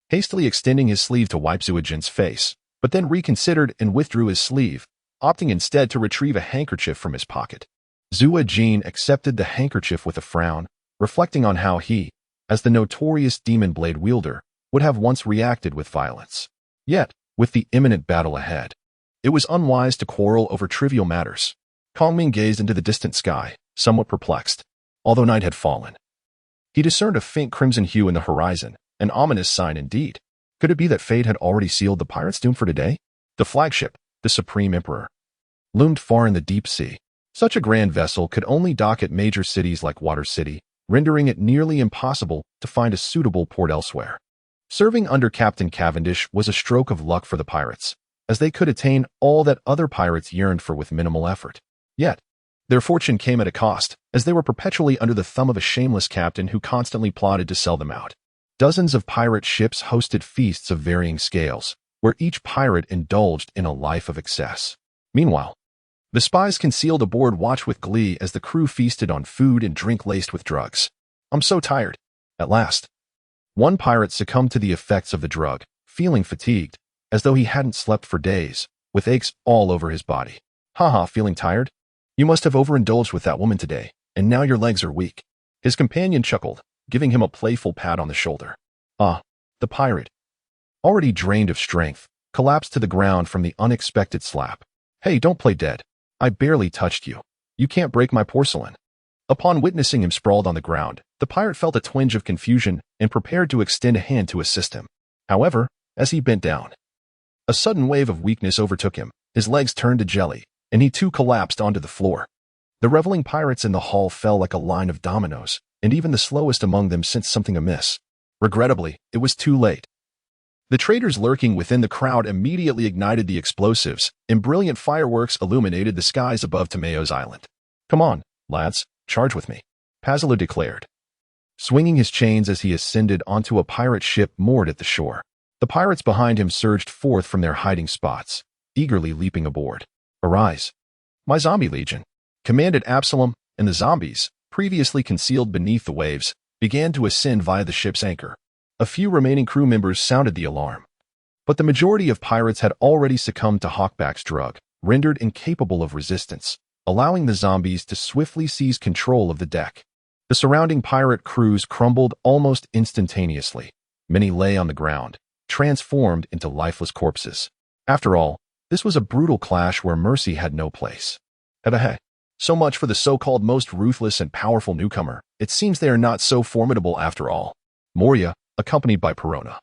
hastily extending his sleeve to wipe Zua Jane's face, but then reconsidered and withdrew his sleeve, opting instead to retrieve a handkerchief from his pocket. Zua Jane accepted the handkerchief with a frown, reflecting on how he, as the notorious demon blade wielder, would have once reacted with violence. Yet, with the imminent battle ahead, it was unwise to quarrel over trivial matters. Kong Ming gazed into the distant sky, somewhat perplexed. Although night had fallen, he discerned a faint crimson hue in the horizon, an ominous sign indeed. Could it be that fate had already sealed the pirate's doom for today? The flagship, the Supreme Emperor, loomed far in the deep sea. Such a grand vessel could only dock at major cities like Water City, rendering it nearly impossible to find a suitable port elsewhere. Serving under Captain Cavendish was a stroke of luck for the pirates, as they could attain all that other pirates yearned for with minimal effort. Yet, their fortune came at a cost, as they were perpetually under the thumb of a shameless captain who constantly plotted to sell them out. Dozens of pirate ships hosted feasts of varying scales, where each pirate indulged in a life of excess. Meanwhile, the spies concealed aboard watched with glee as the crew feasted on food and drink laced with drugs. "I'm so tired." At last, one pirate succumbed to the effects of the drug, feeling fatigued, as though he hadn't slept for days, with aches all over his body. "Haha, feeling tired? You must have overindulged with that woman today, and now your legs are weak." His companion chuckled, giving him a playful pat on the shoulder. The pirate, already drained of strength, collapsed to the ground from the unexpected slap. "Hey, don't play dead. I barely touched you. You can't break my porcelain." Upon witnessing him sprawled on the ground, the pirate felt a twinge of confusion and prepared to extend a hand to assist him. However, as he bent down, a sudden wave of weakness overtook him, his legs turned to jelly, and he too collapsed onto the floor. The reveling pirates in the hall fell like a line of dominoes, and even the slowest among them sensed something amiss. Regrettably, it was too late. The traitors lurking within the crowd immediately ignited the explosives, and brilliant fireworks illuminated the skies above Tomeo's island. "Come on, lads, charge with me," Pazzolo declared, swinging his chains as he ascended onto a pirate ship moored at the shore. The pirates behind him surged forth from their hiding spots, eagerly leaping aboard. "Arise, my zombie legion," commanded Absalom, and the zombies, previously concealed beneath the waves, began to ascend via the ship's anchor. A few remaining crew members sounded the alarm, but the majority of pirates had already succumbed to Hawkback's drug, rendered incapable of resistance, allowing the zombies to swiftly seize control of the deck. The surrounding pirate crews crumbled almost instantaneously. Many lay on the ground, transformed into lifeless corpses. After all, this was a brutal clash where mercy had no place. Hey, so much for the so-called most ruthless and powerful newcomer. It seems they are not so formidable after all. Moria, accompanied by Perona,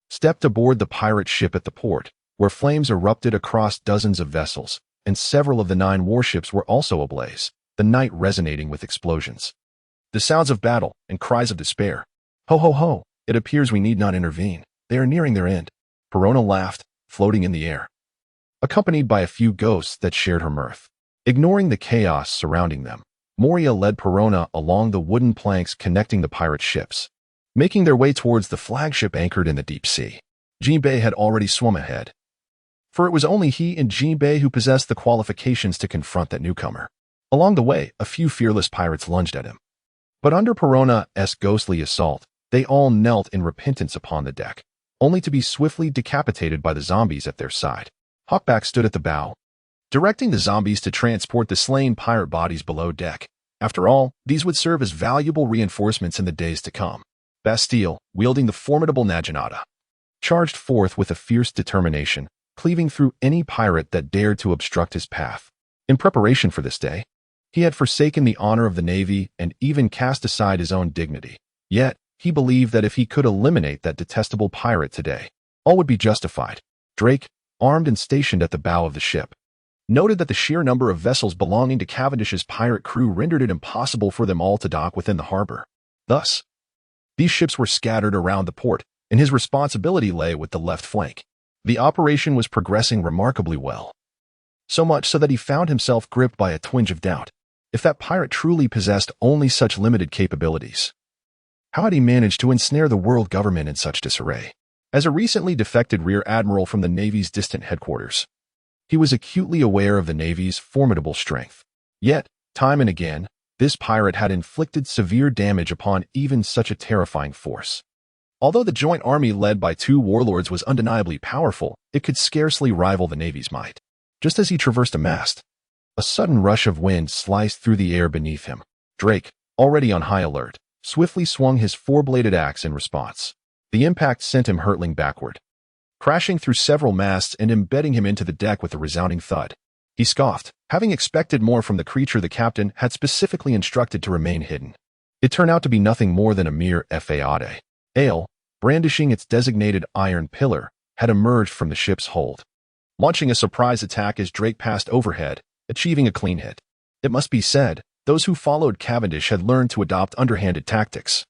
stepped aboard the pirate ship at the port, where flames erupted across dozens of vessels, and several of the 9 warships were also ablaze, the night resonating with explosions. The sounds of battle and cries of despair. "Ho ho ho, it appears we need not intervene. They are nearing their end." Perona laughed, floating in the air, accompanied by a few ghosts that shared her mirth. Ignoring the chaos surrounding them, Moria led Perona along the wooden planks connecting the pirate ships, making their way towards the flagship anchored in the deep sea. Jinbei had already swum ahead, for it was only he and Jinbei who possessed the qualifications to confront that newcomer. Along the way, a few fearless pirates lunged at him, but under Perona's ghostly assault, they all knelt in repentance upon the deck, only to be swiftly decapitated by the zombies at their side. Hawkback stood at the bow, directing the zombies to transport the slain pirate bodies below deck. After all, these would serve as valuable reinforcements in the days to come. Bastille, wielding the formidable Naginata, charged forth with a fierce determination, cleaving through any pirate that dared to obstruct his path. In preparation for this day, he had forsaken the honor of the Navy and even cast aside his own dignity. Yet, he believed that if he could eliminate that detestable pirate today, all would be justified. Drake, armed and stationed at the bow of the ship, noted that the sheer number of vessels belonging to Cavendish's pirate crew rendered it impossible for them all to dock within the harbor. Thus, these ships were scattered around the port, and his responsibility lay with the left flank. The operation was progressing remarkably well, so much so that he found himself gripped by a twinge of doubt. If that pirate truly possessed only such limited capabilities, how had he managed to ensnare the world government in such disarray? As a recently defected rear admiral from the Navy's distant headquarters, he was acutely aware of the Navy's formidable strength. Yet, time and again, this pirate had inflicted severe damage upon even such a terrifying force. Although the joint army led by 2 warlords was undeniably powerful, it could scarcely rival the Navy's might. Just as he traversed a mast, a sudden rush of wind sliced through the air beneath him. Drake, already on high alert, swiftly swung his 4-bladed axe in response. The impact sent him hurtling backward, crashing through several masts and embedding him into the deck with a resounding thud. He scoffed, having expected more from the creature the captain had specifically instructed to remain hidden. It turned out to be nothing more than a mere fade. Ale, brandishing its designated iron pillar, had emerged from the ship's hold. launching a surprise attack as Drake passed overhead, achieving a clean hit. It must be said, those who followed Cavendish had learned to adopt underhanded tactics.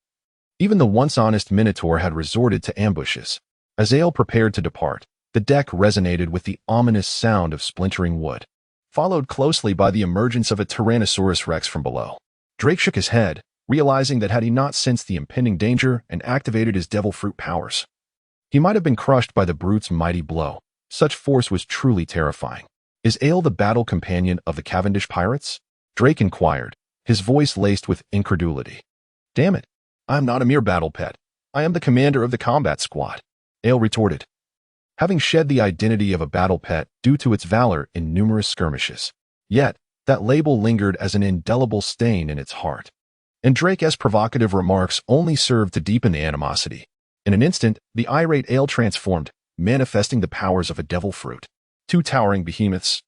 Even the once honest Minotaur had resorted to ambushes. As Ale prepared to depart, the deck resonated with the ominous sound of splintering wood, followed closely by the emergence of a Tyrannosaurus Rex from below. Drake shook his head, realizing that had he not sensed the impending danger and activated his devil fruit powers, he might have been crushed by the brute's mighty blow. Such force was truly terrifying. "Is Ale the battle companion of the Cavendish pirates?" Drake inquired, his voice laced with incredulity. "Damn it, I am not a mere battle pet. I am the commander of the combat squad," Ale retorted, having shed the identity of a battle pet due to its valor in numerous skirmishes. Yet, that label lingered as an indelible stain in its heart. And Drake's provocative remarks only served to deepen the animosity. In an instant, the irate Ale transformed, manifesting the powers of a devil fruit. Two towering behemoths,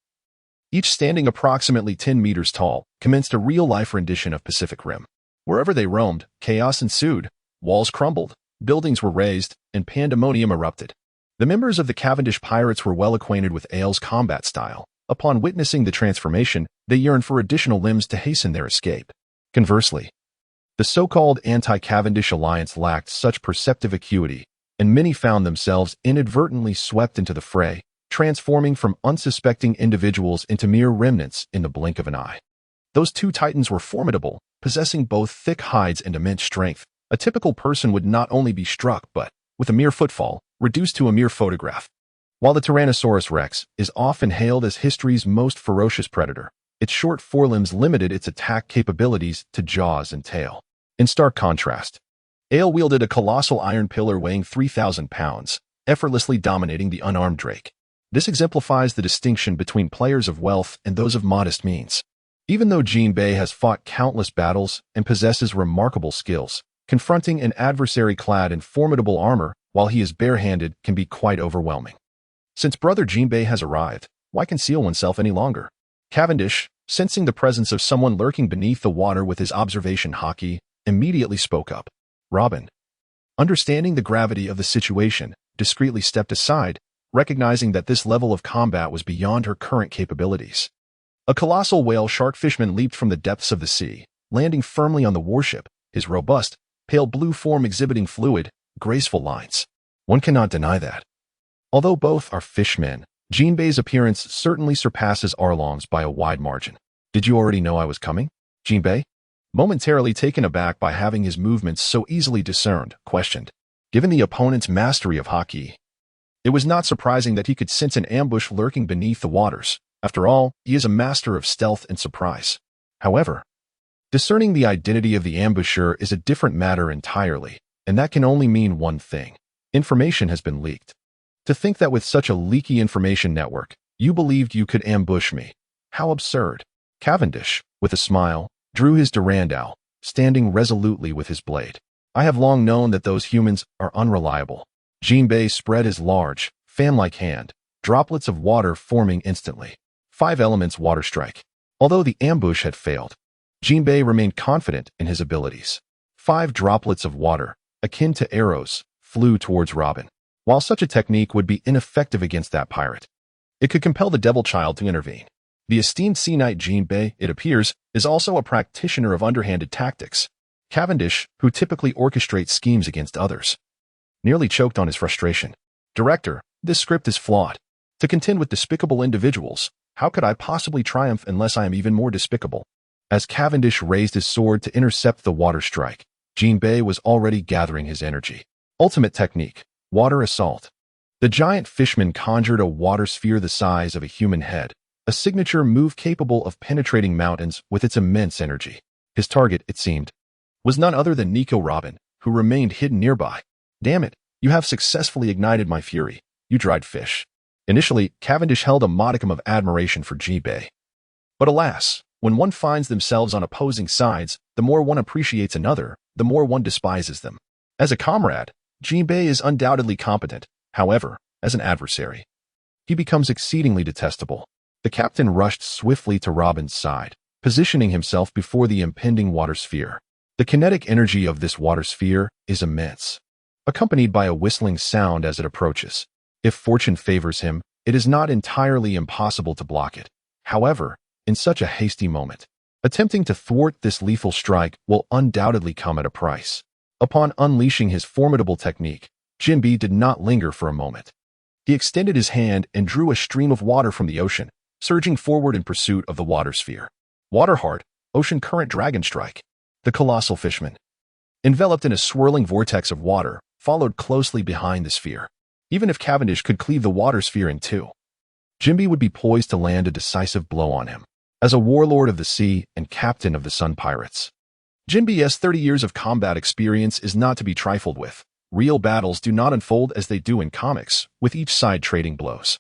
each standing approximately 10 meters tall, commenced a real-life rendition of Pacific Rim. Wherever they roamed, chaos ensued. Walls crumbled, buildings were razed, and pandemonium erupted. The members of the Cavendish pirates were well acquainted with Ale's combat style. Upon witnessing the transformation, they yearned for additional limbs to hasten their escape. Conversely, the so-called anti-Cavendish alliance lacked such perceptive acuity, and many found themselves inadvertently swept into the fray, transforming from unsuspecting individuals into mere remnants in the blink of an eye. Those two titans were formidable, possessing both thick hides and immense strength. A typical person would not only be struck but, with a mere footfall, reduced to a mere photograph. While the Tyrannosaurus Rex is often hailed as history's most ferocious predator, its short forelimbs limited its attack capabilities to jaws and tail. In stark contrast, Ale wielded a colossal iron pillar weighing 3,000 pounds, effortlessly dominating the unarmed Drake. This exemplifies the distinction between players of wealth and those of modest means. Even though Jinbei has fought countless battles and possesses remarkable skills, confronting an adversary clad in formidable armor while he is barehanded can be quite overwhelming. Since Brother Jinbei has arrived, why conceal oneself any longer? Cavendish, sensing the presence of someone lurking beneath the water with his observation haki, immediately spoke up. Robin, understanding the gravity of the situation, discreetly stepped aside, recognizing that this level of combat was beyond her current capabilities. A colossal whale shark fishman leaped from the depths of the sea, landing firmly on the warship, his robust, pale blue form exhibiting fluid, graceful lines. One cannot deny that. Although both are fishmen, Jinbei's appearance certainly surpasses Arlong's by a wide margin. "Did you already know I was coming?" Jinbei, momentarily taken aback by having his movements so easily discerned, questioned. Given the opponent's mastery of haki, it was not surprising that he could sense an ambush lurking beneath the waters. After all, he is a master of stealth and surprise. However, discerning the identity of the ambusher is a different matter entirely, and that can only mean one thing. Information has been leaked. To think that with such a leaky information network, you believed you could ambush me. How absurd. Cavendish, with a smile, drew his Durandal, standing resolutely with his blade. "I have long known that those humans are unreliable." Jinbei spread his large, fan-like hand, droplets of water forming instantly. 5 elements water strike. Although the ambush had failed, Jinbei remained confident in his abilities. 5 droplets of water, akin to arrows, flew towards Robin. While such a technique would be ineffective against that pirate, it could compel the Devil Child to intervene. The esteemed Sea Knight Jinbei, it appears, is also a practitioner of underhanded tactics. Cavendish, who typically orchestrates schemes against others, nearly choked on his frustration. "Director, this script is flawed. To contend with despicable individuals, how could I possibly triumph unless I am even more despicable?" As Cavendish raised his sword to intercept the water strike, Jinbei was already gathering his energy. Ultimate technique, water assault. The giant fishman conjured a water sphere the size of a human head, a signature move capable of penetrating mountains with its immense energy. His target, it seemed, was none other than Nico Robin, who remained hidden nearby. "Damn it, you have successfully ignited my fury, you dried fish." Initially, Cavendish held a modicum of admiration for Jinbei. But alas, when one finds themselves on opposing sides, the more one appreciates another, the more one despises them. As a comrade, Jinbei is undoubtedly competent. However, as an adversary, he becomes exceedingly detestable. The captain rushed swiftly to Robin's side, positioning himself before the impending water sphere. The kinetic energy of this water sphere is immense, accompanied by a whistling sound as it approaches. If fortune favors him, it is not entirely impossible to block it. However, in such a hasty moment, attempting to thwart this lethal strike will undoubtedly come at a price. Upon unleashing his formidable technique, Jinbi did not linger for a moment. He extended his hand and drew a stream of water from the ocean, surging forward in pursuit of the water sphere. Waterheart, Ocean Current Dragon Strike. The colossal fishman, enveloped in a swirling vortex of water, followed closely behind the sphere. Even if Cavendish could cleave the water sphere in two, Jinbi would be poised to land a decisive blow on him. As a warlord of the sea and captain of the Sun Pirates, Jinbi's 30 years of combat experience is not to be trifled with. Real battles do not unfold as they do in comics, with each side trading blows.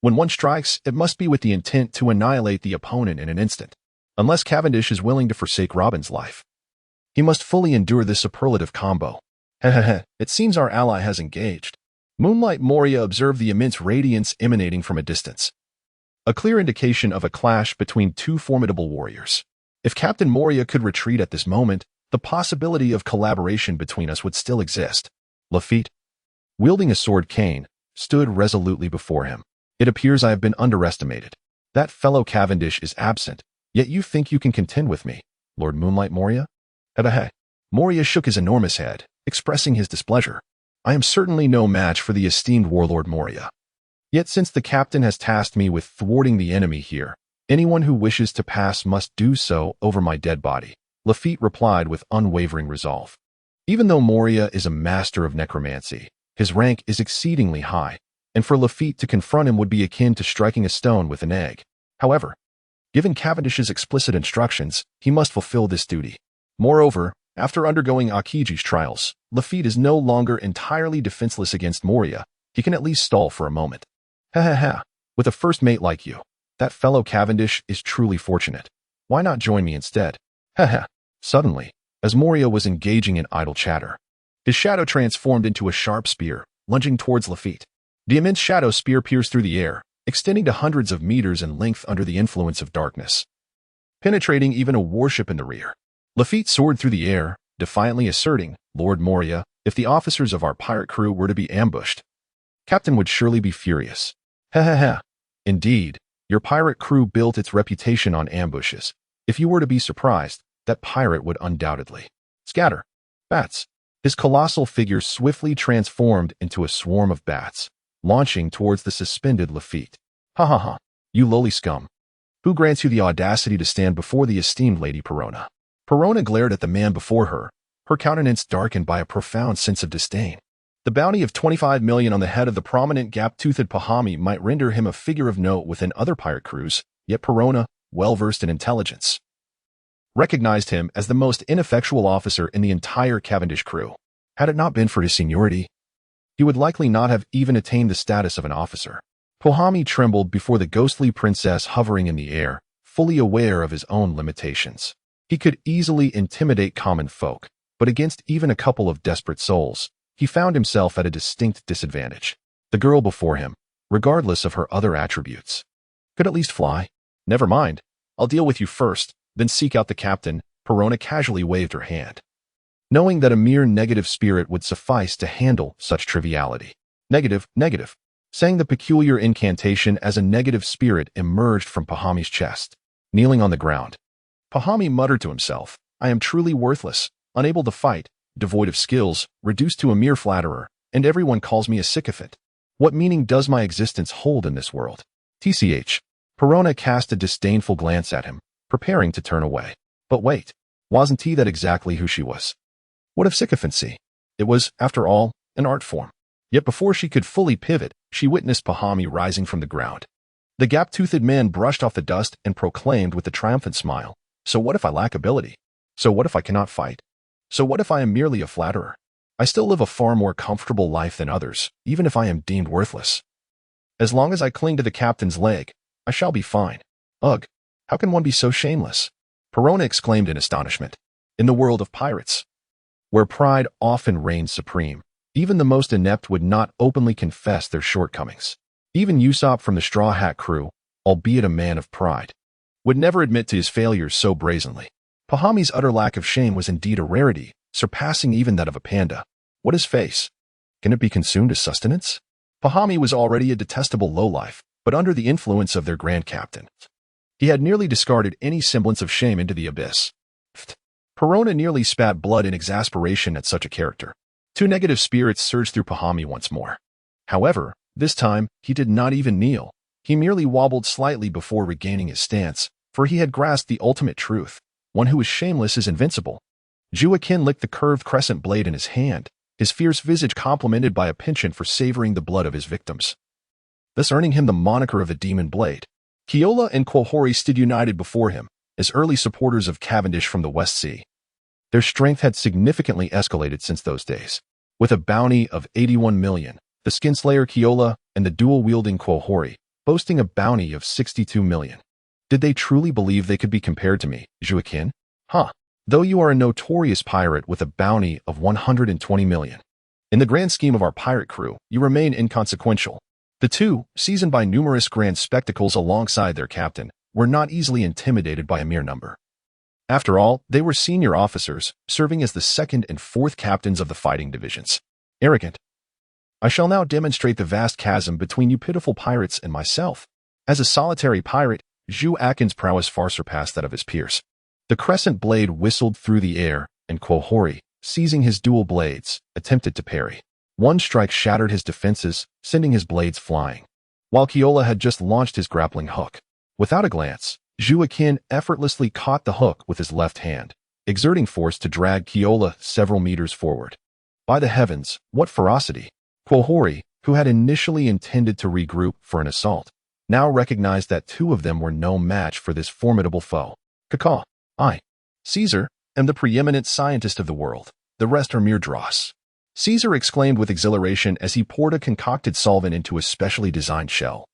When one strikes, it must be with the intent to annihilate the opponent in an instant. Unless Cavendish is willing to forsake Robin's life, he must fully endure this superlative combo. It seems our ally has engaged. Moonlight Moria observed the immense radiance emanating from a distance, a clear indication of a clash between two formidable warriors. If Captain Moria could retreat at this moment, the possibility of collaboration between us would still exist. Lafitte, wielding a sword cane, stood resolutely before him. It appears I have been underestimated. That fellow Cavendish is absent, yet you think you can contend with me, Lord Moonlight Moria? Moria shook his enormous head, expressing his displeasure. I am certainly no match for the esteemed warlord Moria. Yet since the captain has tasked me with thwarting the enemy here, anyone who wishes to pass must do so over my dead body, Lafitte replied with unwavering resolve. Even though Moria is a master of necromancy, his rank is exceedingly high, and for Lafitte to confront him would be akin to striking a stone with an egg. However, given Cavendish's explicit instructions, he must fulfill this duty. Moreover, after undergoing Akiji's trials, Lafitte is no longer entirely defenseless against Moria. He can at least stall for a moment. With a first mate like you, that fellow Cavendish is truly fortunate. Why not join me instead? Suddenly, as Moria was engaging in idle chatter, his shadow transformed into a sharp spear, lunging towards Lafitte. The immense shadow spear pierced through the air, extending to hundreds of meters in length under the influence of darkness, penetrating even a warship in the rear. Lafitte soared through the air, defiantly asserting, Lord Moria, if the officers of our pirate crew were to be ambushed, Captain would surely be furious. Indeed, your pirate crew built its reputation on ambushes. If you were to be surprised, that pirate would undoubtedly scatter. Bats. His colossal figure swiftly transformed into a swarm of bats, launching towards the suspended Lafitte. You lowly scum. Who grants you the audacity to stand before the esteemed Lady Perona? Perona glared at the man before her, her countenance darkened by a profound sense of disdain. The bounty of 25 million on the head of the prominent gap-toothed Pahami might render him a figure of note within other pirate crews, yet Perona, well-versed in intelligence, recognized him as the most ineffectual officer in the entire Cavendish crew. Had it not been for his seniority, he would likely not have even attained the status of an officer. Pahami trembled before the ghostly princess hovering in the air, fully aware of his own limitations. He could easily intimidate common folk, but against even a couple of desperate souls, he found himself at a distinct disadvantage. The girl before him, regardless of her other attributes, could at least fly. Never mind, I'll deal with you first, then seek out the captain. Perona casually waved her hand, knowing that a mere negative spirit would suffice to handle such triviality. Negative. Saying the peculiar incantation as a negative spirit emerged from Pahami's chest. Kneeling on the ground, Pahami muttered to himself, I am truly worthless, unable to fight, devoid of skills, reduced to a mere flatterer, and everyone calls me a sycophant. What meaning does my existence hold in this world? TCH. Perona cast a disdainful glance at him, preparing to turn away. But wait, wasn't he that exactly who she was? What of sycophancy? It was, after all, an art form. Yet before she could fully pivot, she witnessed Pahami rising from the ground. The gap-toothed man brushed off the dust and proclaimed with a triumphant smile, So what if I lack ability? So what if I cannot fight? So what if I am merely a flatterer? I still live a far more comfortable life than others, even if I am deemed worthless. As long as I cling to the captain's leg, I shall be fine. Ugh, how can one be so shameless? Perona exclaimed in astonishment. In the world of pirates, where pride often reigns supreme, even the most inept would not openly confess their shortcomings. Even Usopp from the Straw Hat crew, albeit a man of pride, would never admit to his failures so brazenly. Pahami's utter lack of shame was indeed a rarity, surpassing even that of a panda. What is face? Can it be consumed as sustenance? Pahami was already a detestable lowlife, but under the influence of their grand captain, he had nearly discarded any semblance of shame into the abyss. Perona nearly spat blood in exasperation at such a character. Two negative spirits surged through Pahami once more. However, this time, he did not even kneel. He merely wobbled slightly before regaining his stance, for he had grasped the ultimate truth. One who is shameless is invincible. Joaquin licked the curved crescent blade in his hand, his fierce visage complimented by a penchant for savoring the blood of his victims, thus earning him the moniker of a demon blade. Keola and Quahori stood united before him, as early supporters of Cavendish from the West Sea. Their strength had significantly escalated since those days. With a bounty of 81 million, the Skinslayer Keola and the dual-wielding Quahori, boasting a bounty of 62 million. Did they truly believe they could be compared to me, Joaquin? Huh. Though you are a notorious pirate with a bounty of 120 million. In the grand scheme of our pirate crew, you remain inconsequential. The two, seasoned by numerous grand spectacles alongside their captain, were not easily intimidated by a mere number. After all, they were senior officers, serving as the second and fourth captains of the fighting divisions. Arrogant. I shall now demonstrate the vast chasm between you pitiful pirates and myself. As a solitary pirate, Joaquin's prowess far surpassed that of his peers. The crescent blade whistled through the air, and Quahori, seizing his dual blades, attempted to parry. One strike shattered his defenses, sending his blades flying, while Keola had just launched his grappling hook. Without a glance, Joaquin effortlessly caught the hook with his left hand, exerting force to drag Keola several meters forward. By the heavens, what ferocity! Quahori, who had initially intended to regroup for an assault, now recognized that two of them were no match for this formidable foe. Cacaw. I, Caesar, am the preeminent scientist of the world. The rest are mere dross. Caesar exclaimed with exhilaration as he poured a concocted solvent into a specially designed shell.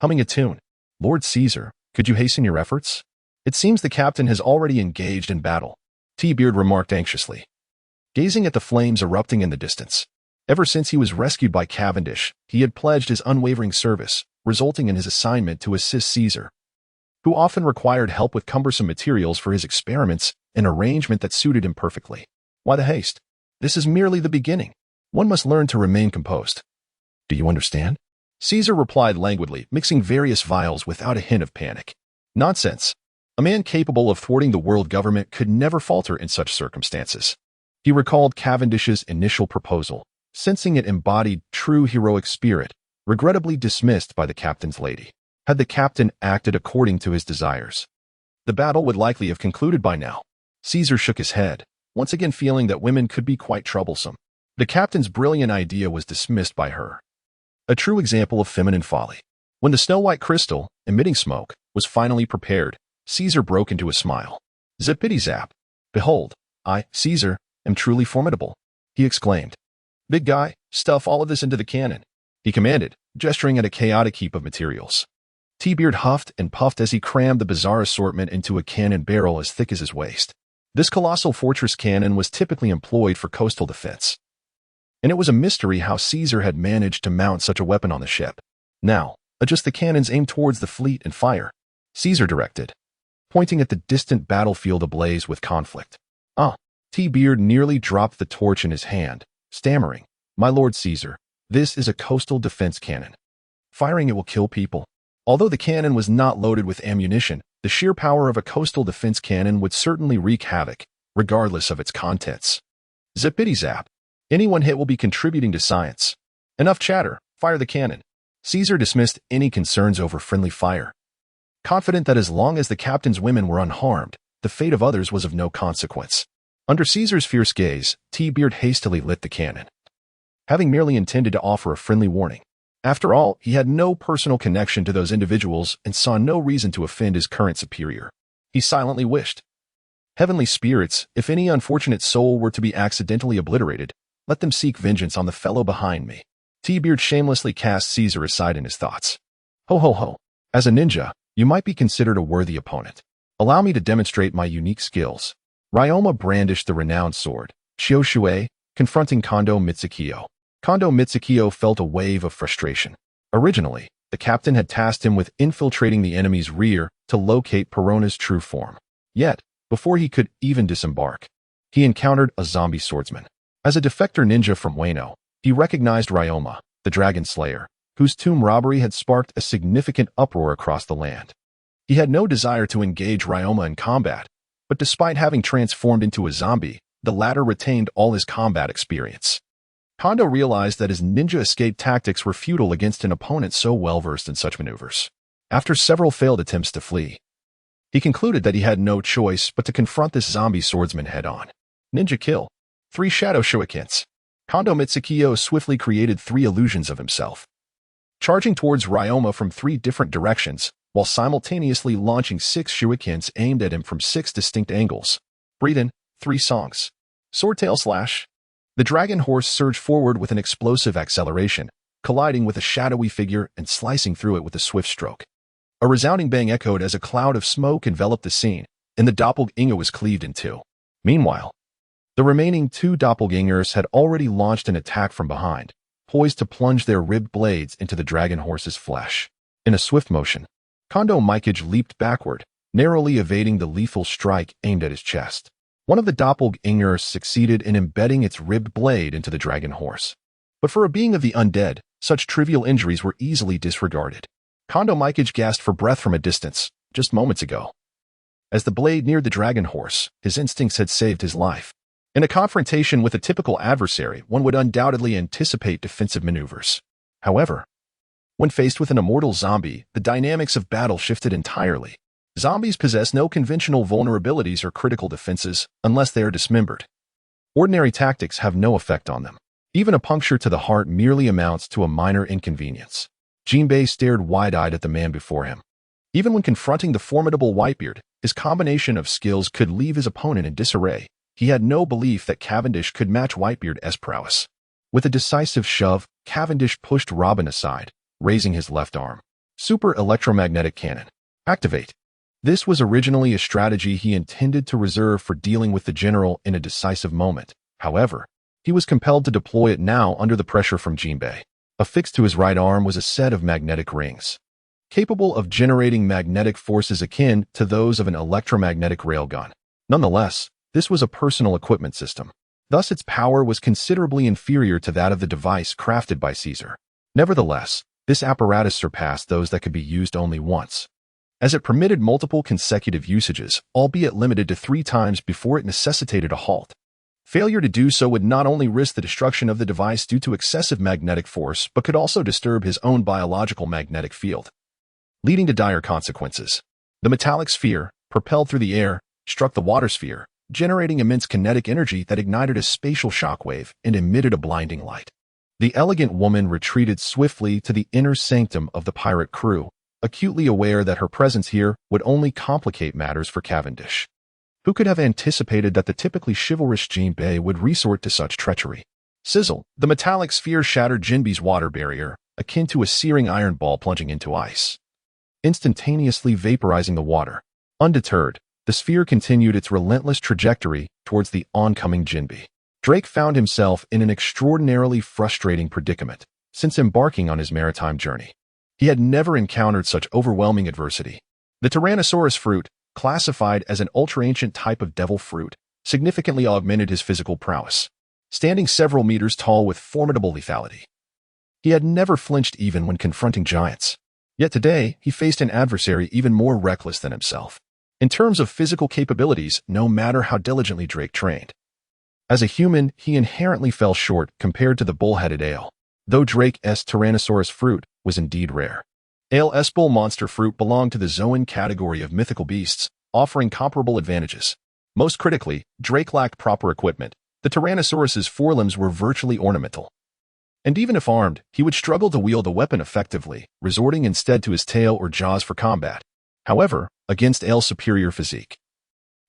Humming a tune. Lord Caesar, could you hasten your efforts? It seems the captain has already engaged in battle, T-Beard remarked anxiously, gazing at the flames erupting in the distance. Ever since he was rescued by Cavendish, he had pledged his unwavering service, resulting in his assignment to assist Caesar, who often required help with cumbersome materials for his experiments, an arrangement that suited him perfectly. Why the haste? This is merely the beginning. One must learn to remain composed. Do you understand? Caesar replied languidly, mixing various vials without a hint of panic. Nonsense. A man capable of thwarting the world government could never falter in such circumstances. He recalled Cavendish's initial proposal, sensing it embodied true heroic spirit, regrettably dismissed by the captain's lady. Had the captain acted according to his desires, the battle would likely have concluded by now. Caesar shook his head, once again feeling that women could be quite troublesome. The captain's brilliant idea was dismissed by her. A true example of feminine folly. When the snow-white crystal, emitting smoke, was finally prepared, Caesar broke into a smile. Zippity-zap. Behold, I, Caesar, am truly formidable, he exclaimed. Big guy, stuff all of this into the cannon, he commanded, gesturing at a chaotic heap of materials. T-Beard huffed and puffed as he crammed the bizarre assortment into a cannon barrel as thick as his waist. This colossal fortress cannon was typically employed for coastal defense, and it was a mystery how Caesar had managed to mount such a weapon on the ship. Now, adjust the cannons aimed towards the fleet and fire, Caesar directed, pointing at the distant battlefield ablaze with conflict. T-Beard nearly dropped the torch in his hand, stammering, My Lord Caesar, this is a coastal defense cannon. Firing it will kill people. Although the cannon was not loaded with ammunition, the sheer power of a coastal defense cannon would certainly wreak havoc, regardless of its contents. Zippity-zap. Anyone hit will be contributing to science. Enough chatter, fire the cannon. Caesar dismissed any concerns over friendly fire, confident that as long as the captain's women were unharmed, the fate of others was of no consequence. Under Caesar's fierce gaze, T-Beard hastily lit the cannon, having merely intended to offer a friendly warning. After all, he had no personal connection to those individuals and saw no reason to offend his current superior. He silently wished, Heavenly spirits, if any unfortunate soul were to be accidentally obliterated, let them seek vengeance on the fellow behind me. T-Beard shamelessly cast Caesar aside in his thoughts. Ho ho ho. As a ninja, you might be considered a worthy opponent. Allow me to demonstrate my unique skills. Ryoma brandished the renowned sword, Chioshui, confronting Kondo Mitsukiyo. Kondo Mitsukiyo felt a wave of frustration. Originally, the captain had tasked him with infiltrating the enemy's rear to locate Perona's true form. Yet, before he could even disembark, he encountered a zombie swordsman. As a defector ninja from Wano, he recognized Ryoma, the dragon slayer, whose tomb robbery had sparked a significant uproar across the land. He had no desire to engage Ryoma in combat, but despite having transformed into a zombie, the latter retained all his combat experience. Kondo realized that his ninja escape tactics were futile against an opponent so well-versed in such maneuvers. After several failed attempts to flee, he concluded that he had no choice but to confront this zombie swordsman head-on. Ninja kill. 3 shadow shurikens. Kondo Mitsukiyo swiftly created 3 illusions of himself, charging towards Ryoma from 3 different directions, while simultaneously launching 6 shurikens aimed at him from 6 distinct angles. Breathe in, 3 songs. Swordtail slash. The dragon horse surged forward with an explosive acceleration, colliding with a shadowy figure and slicing through it with a swift stroke. A resounding bang echoed as a cloud of smoke enveloped the scene, and the doppelganger was cleaved in 2. Meanwhile, the remaining 2 doppelgangers had already launched an attack from behind, poised to plunge their ribbed blades into the dragon horse's flesh. In a swift motion, Kondo Mikage leaped backward, narrowly evading the lethal strike aimed at his chest. One of the doppelgangers succeeded in embedding its ribbed blade into the dragon horse. But for a being of the undead, such trivial injuries were easily disregarded. Kondo Mikage gasped for breath from a distance, just moments ago. As the blade neared the dragon horse, his instincts had saved his life. In a confrontation with a typical adversary, one would undoubtedly anticipate defensive maneuvers. However, when faced with an immortal zombie, the dynamics of battle shifted entirely. Zombies possess no conventional vulnerabilities or critical defenses unless they are dismembered. Ordinary tactics have no effect on them. Even a puncture to the heart merely amounts to a minor inconvenience. Jinbei stared wide-eyed at the man before him. Even when confronting the formidable Whitebeard, his combination of skills could leave his opponent in disarray. He had no belief that Cavendish could match Whitebeard's prowess. With a decisive shove, Cavendish pushed Robin aside, raising his left arm. Super electromagnetic cannon. Activate. This was originally a strategy he intended to reserve for dealing with the general in a decisive moment. However, he was compelled to deploy it now under the pressure from Jinbei. Affixed to his right arm was a set of magnetic rings, capable of generating magnetic forces akin to those of an electromagnetic railgun. Nonetheless, this was a personal equipment system. Thus, its power was considerably inferior to that of the device crafted by Caesar. Nevertheless, this apparatus surpassed those that could be used only once, as it permitted multiple consecutive usages, albeit limited to 3 times before it necessitated a halt. Failure to do so would not only risk the destruction of the device due to excessive magnetic force, but could also disturb his own biological magnetic field, leading to dire consequences. The metallic sphere, propelled through the air, struck the water sphere, generating immense kinetic energy that ignited a spatial shockwave and emitted a blinding light. The elegant woman retreated swiftly to the inner sanctum of the pirate crew, acutely aware that her presence here would only complicate matters for Cavendish. Who could have anticipated that the typically chivalrous Jinbei would resort to such treachery? Sizzle! The metallic sphere shattered Jinbei's water barrier, akin to a searing iron ball plunging into ice, instantaneously vaporizing the water. Undeterred, the sphere continued its relentless trajectory towards the oncoming Jinbei. Drake found himself in an extraordinarily frustrating predicament since embarking on his maritime journey. He had never encountered such overwhelming adversity. The Tyrannosaurus fruit, classified as an ultra-ancient type of devil fruit, significantly augmented his physical prowess, standing several meters tall with formidable lethality. He had never flinched even when confronting giants. Yet today, he faced an adversary even more reckless than himself. In terms of physical capabilities, no matter how diligently Drake trained, as a human, he inherently fell short compared to the bull-headed ale. Though Drake's Tyrannosaurus fruit was indeed rare. Ale's bull monster fruit belonged to the Zoan category of mythical beasts, offering comparable advantages. Most critically, Drake lacked proper equipment. The Tyrannosaurus's forelimbs were virtually ornamental. And even if armed, he would struggle to wield a weapon effectively, resorting instead to his tail or jaws for combat. However, against Ale's superior physique,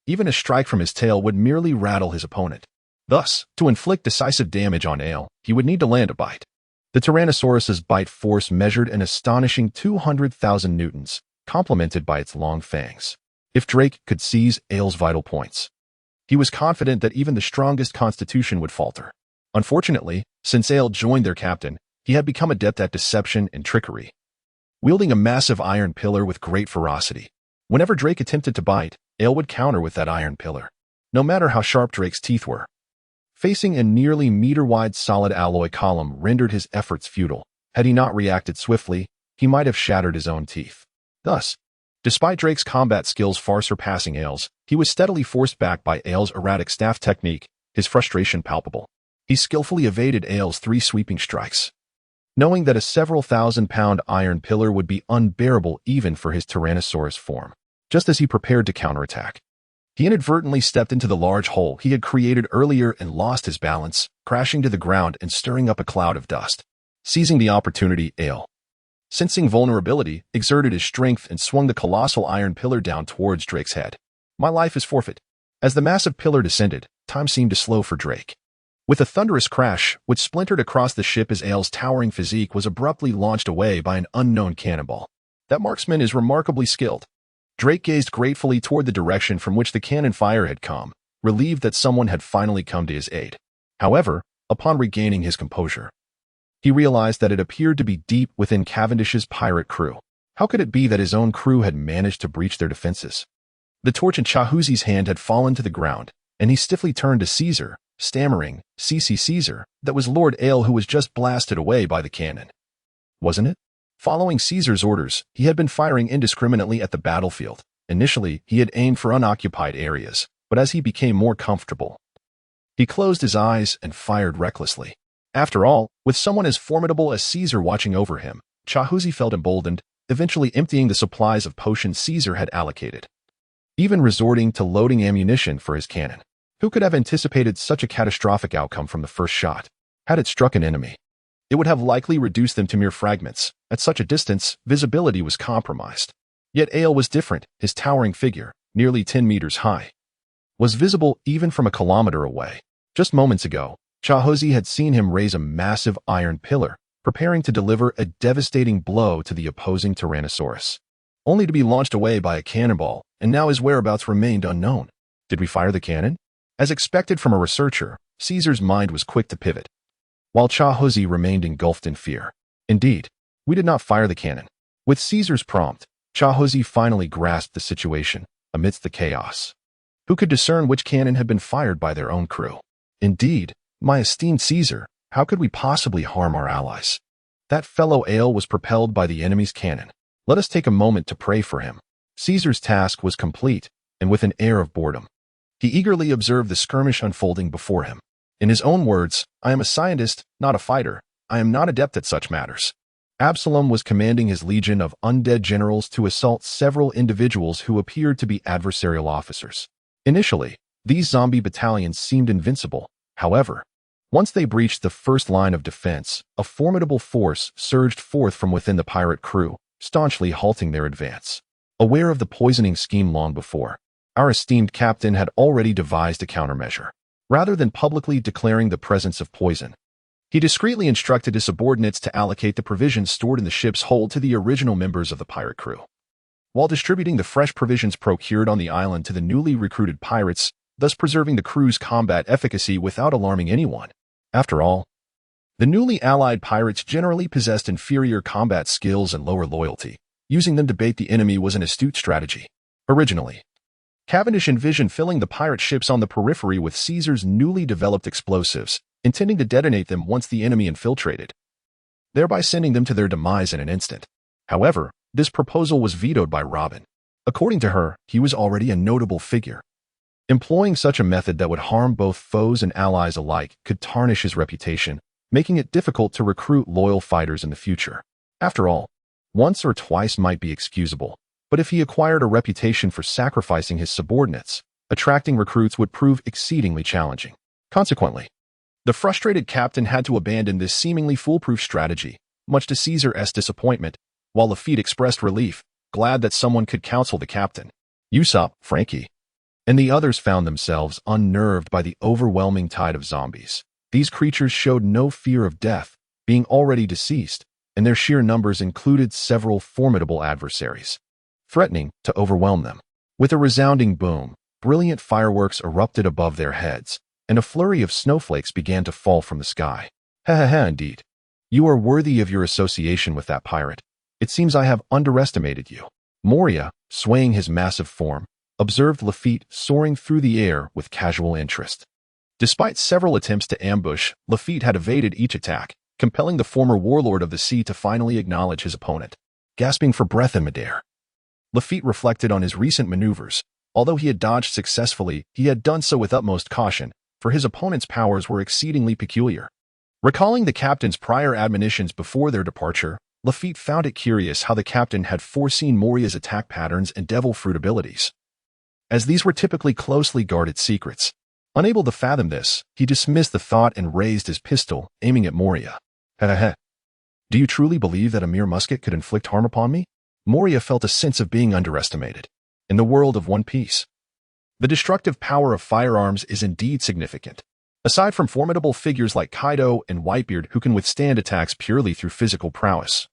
even a strike from his tail would merely rattle his opponent. Thus, to inflict decisive damage on Ale, he would need to land a bite. The Tyrannosaurus's bite force measured an astonishing 200,000 newtons, complemented by its long fangs. If Drake could seize Ale's vital points, he was confident that even the strongest constitution would falter. Unfortunately, since Ale joined their captain, he had become adept at deception and trickery, wielding a massive iron pillar with great ferocity. Whenever Drake attempted to bite, Ale would counter with that iron pillar, no matter how sharp Drake's teeth were. Facing a nearly meter-wide solid alloy column rendered his efforts futile. Had he not reacted swiftly, he might have shattered his own teeth. Thus, despite Drake's combat skills far surpassing Ailes, he was steadily forced back by Ailes' erratic staff technique, his frustration palpable. He skillfully evaded Ailes' 3 sweeping strikes, knowing that a several thousand-pound iron pillar would be unbearable even for his Tyrannosaurus form. Just as he prepared to counterattack, he inadvertently stepped into the large hole he had created earlier and lost his balance, crashing to the ground and stirring up a cloud of dust. Seizing the opportunity, Ailes, sensing vulnerability, exerted his strength and swung the colossal iron pillar down towards Drake's head. My life is forfeit. As the massive pillar descended, time seemed to slow for Drake. With a thunderous crash, which splintered across the ship as Ailes' towering physique was abruptly launched away by an unknown cannonball. That marksman is remarkably skilled. Drake gazed gratefully toward the direction from which the cannon fire had come, relieved that someone had finally come to his aid. However, upon regaining his composure, he realized that it appeared to be deep within Cavendish's pirate crew. How could it be that his own crew had managed to breach their defenses? The torch in Chahuzi's hand had fallen to the ground, and he stiffly turned to Caesar, stammering, Caesar, that was Lord Ailes who was just blasted away by the cannon. Wasn't it? Following Caesar's orders, he had been firing indiscriminately at the battlefield. Initially, he had aimed for unoccupied areas, but as he became more comfortable, he closed his eyes and fired recklessly. After all, with someone as formidable as Caesar watching over him, Chahuzi felt emboldened, eventually emptying the supplies of potions Caesar had allocated, even resorting to loading ammunition for his cannon. Who could have anticipated such a catastrophic outcome from the first shot? Had it struck an enemy, it would have likely reduced them to mere fragments. At such a distance, visibility was compromised. Yet Ailes was different. His towering figure, nearly 10 meters high, was visible even from a kilometer away. Just moments ago, Chahuzi had seen him raise a massive iron pillar, preparing to deliver a devastating blow to the opposing Tyrannosaurus, only to be launched away by a cannonball, and now his whereabouts remained unknown. Did we fire the cannon? As expected from a researcher, Caesar's mind was quick to pivot, while Chahuzi remained engulfed in fear. Indeed, we did not fire the cannon. With Caesar's prompt, Chahuzi finally grasped the situation amidst the chaos. Who could discern which cannon had been fired by their own crew? Indeed, my esteemed Caesar, how could we possibly harm our allies? That fellow Ailes was propelled by the enemy's cannon. Let us take a moment to pray for him. Caesar's task was complete, and with an air of boredom, he eagerly observed the skirmish unfolding before him. In his own words, I am a scientist, not a fighter. I am not adept at such matters. Absalom was commanding his legion of undead generals to assault several individuals who appeared to be adversarial officers. Initially, these zombie battalions seemed invincible. However, once they breached the first line of defense, a formidable force surged forth from within the pirate crew, staunchly halting their advance. Aware of the poisoning scheme long before, our esteemed captain had already devised a countermeasure. Rather than publicly declaring the presence of poison, he discreetly instructed his subordinates to allocate the provisions stored in the ship's hold to the original members of the pirate crew, while distributing the fresh provisions procured on the island to the newly recruited pirates, thus preserving the crew's combat efficacy without alarming anyone. After all, the newly allied pirates generally possessed inferior combat skills and lower loyalty. Using them to bait the enemy was an astute strategy. Originally, Cavendish envisioned filling the pirate ships on the periphery with Caesar's newly developed explosives, intending to detonate them once the enemy infiltrated, thereby sending them to their demise in an instant. However, this proposal was vetoed by Robin. According to her, he was already a notable figure. Employing such a method that would harm both foes and allies alike could tarnish his reputation, making it difficult to recruit loyal fighters in the future. After all, once or twice might be excusable, but if he acquired a reputation for sacrificing his subordinates, attracting recruits would prove exceedingly challenging. Consequently, the frustrated captain had to abandon this seemingly foolproof strategy, much to Caesar's disappointment, while Lafitte expressed relief, glad that someone could counsel the captain. Usopp, Frankie, and the others found themselves unnerved by the overwhelming tide of zombies. These creatures showed no fear of death, being already deceased, and their sheer numbers included several formidable adversaries, threatening to overwhelm them. With a resounding boom, brilliant fireworks erupted above their heads, and a flurry of snowflakes began to fall from the sky. Ha ha ha, indeed. You are worthy of your association with that pirate. It seems I have underestimated you. Moria, swaying his massive form, observed Lafitte soaring through the air with casual interest. Despite several attempts to ambush, Lafitte had evaded each attack, compelling the former warlord of the sea to finally acknowledge his opponent. Gasping for breath in midair, Lafitte reflected on his recent maneuvers. Although he had dodged successfully, he had done so with utmost caution, for his opponent's powers were exceedingly peculiar. Recalling the captain's prior admonitions before their departure, Lafitte found it curious how the captain had foreseen Moria's attack patterns and devil fruit abilities, as these were typically closely guarded secrets. Unable to fathom this, he dismissed the thought and raised his pistol, aiming at Moria. Heh. Do you truly believe that a mere musket could inflict harm upon me? Moria felt a sense of being underestimated. In the world of One Piece, the destructive power of firearms is indeed significant. Aside from formidable figures like Kaido and Whitebeard who can withstand attacks purely through physical prowess,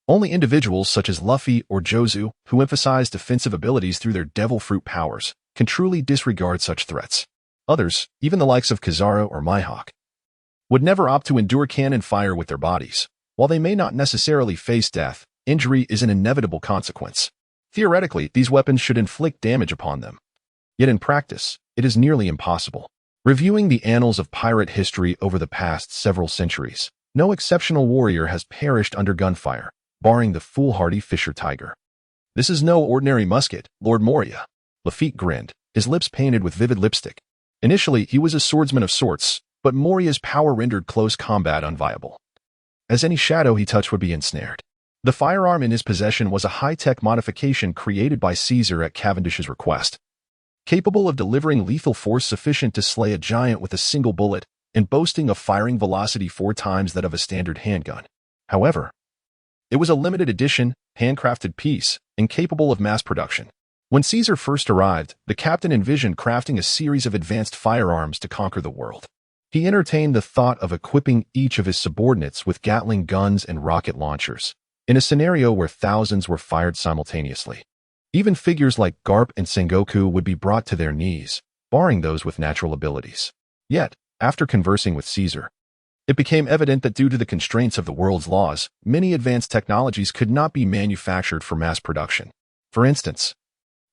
only individuals such as Luffy or Jozu, who emphasize defensive abilities through their devil fruit powers, can truly disregard such threats. Others, even the likes of Kizaru or Mihawk, would never opt to endure cannon fire with their bodies. While they may not necessarily face death, injury is an inevitable consequence. Theoretically, these weapons should inflict damage upon them. Yet in practice, it is nearly impossible. Reviewing the annals of pirate history over the past several centuries, no exceptional warrior has perished under gunfire, barring the foolhardy Fisher Tiger. This is no ordinary musket, Lord Moria. Lafitte grinned, his lips painted with vivid lipstick. Initially, he was a swordsman of sorts, but Moria's power rendered close combat unviable, as any shadow he touched would be ensnared. The firearm in his possession was a high-tech modification created by Caesar at Cavendish's request, capable of delivering lethal force sufficient to slay a giant with a single bullet and boasting a firing velocity 4 times that of a standard handgun. However, it was a limited edition, handcrafted piece, incapable of mass production. When Caesar first arrived, the captain envisioned crafting a series of advanced firearms to conquer the world. He entertained the thought of equipping each of his subordinates with Gatling guns and rocket launchers, in a scenario where thousands were fired simultaneously. Even figures like Garp and Sengoku would be brought to their knees, barring those with natural abilities. Yet, after conversing with Caesar, it became evident that due to the constraints of the world's laws, many advanced technologies could not be manufactured for mass production. For instance,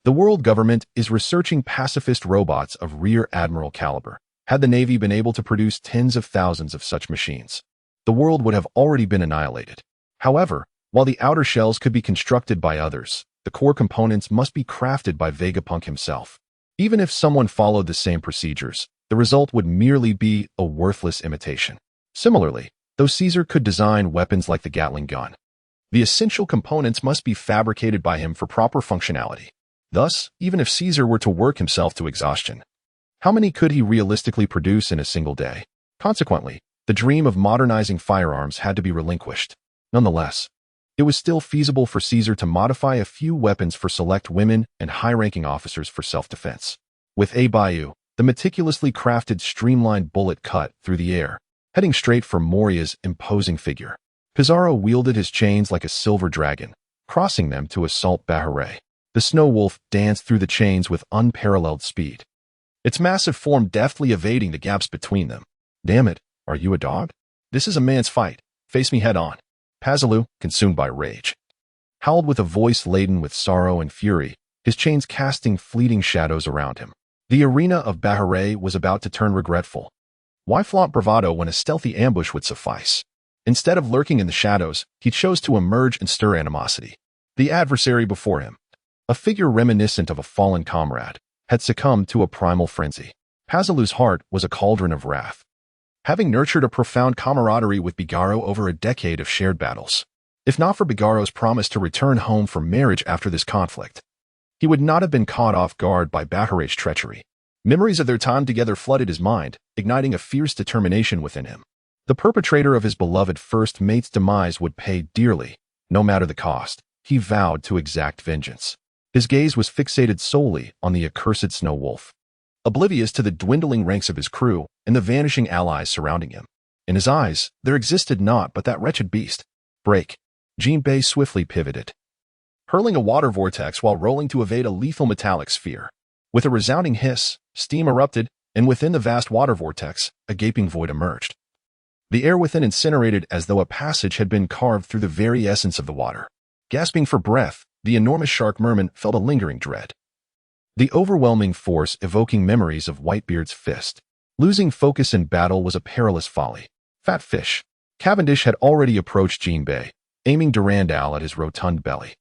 the world government is researching pacifist robots of rear admiral caliber. Had the Navy been able to produce tens of thousands of such machines, the world would have already been annihilated. However, while the outer shells could be constructed by others, the core components must be crafted by Vegapunk himself. Even if someone followed the same procedures, the result would merely be a worthless imitation. Similarly, though Caesar could design weapons like the Gatling gun, the essential components must be fabricated by him for proper functionality. Thus, even if Caesar were to work himself to exhaustion, how many could he realistically produce in a single day? Consequently, the dream of modernizing firearms had to be relinquished. Nonetheless, it was still feasible for Caesar to modify a few weapons for select women and high-ranking officers for self-defense. With a Bayou, the meticulously crafted streamlined bullet cut through the air, heading straight for Moria's imposing figure. Pizarro wielded his chains like a silver dragon, crossing them to assault Bahare. The snow wolf danced through the chains with unparalleled speed, its massive form deftly evading the gaps between them. Damn it, are you a dog? This is a man's fight. Face me head on. Pazalu, consumed by rage, howled with a voice laden with sorrow and fury, his chains casting fleeting shadows around him. The arena of Bahare was about to turn regretful. Why flaunt bravado when a stealthy ambush would suffice? Instead of lurking in the shadows, he chose to emerge and stir animosity. The adversary before him, a figure reminiscent of a fallen comrade, had succumbed to a primal frenzy. Pazalu's heart was a cauldron of wrath, having nurtured a profound camaraderie with Bigaro over a decade of shared battles. If not for Bigaro's promise to return home for marriage after this conflict, he would not have been caught off guard by Bahare's treachery. Memories of their time together flooded his mind, igniting a fierce determination within him. The perpetrator of his beloved first mate's demise would pay dearly, no matter the cost. He vowed to exact vengeance. His gaze was fixated solely on the accursed snow wolf, oblivious to the dwindling ranks of his crew and the vanishing allies surrounding him. In his eyes, there existed naught but that wretched beast. Break. Jinbei swiftly pivoted, hurling a water vortex while rolling to evade a lethal metallic sphere. With a resounding hiss, steam erupted, and within the vast water vortex, a gaping void emerged. The air within incinerated as though a passage had been carved through the very essence of the water. Gasping for breath, the enormous shark merman felt a lingering dread, the overwhelming force evoking memories of Whitebeard's fist. Losing focus in battle was a perilous folly. Fat fish. Cavendish had already approached Jinbei, aiming Durandal at his rotund belly.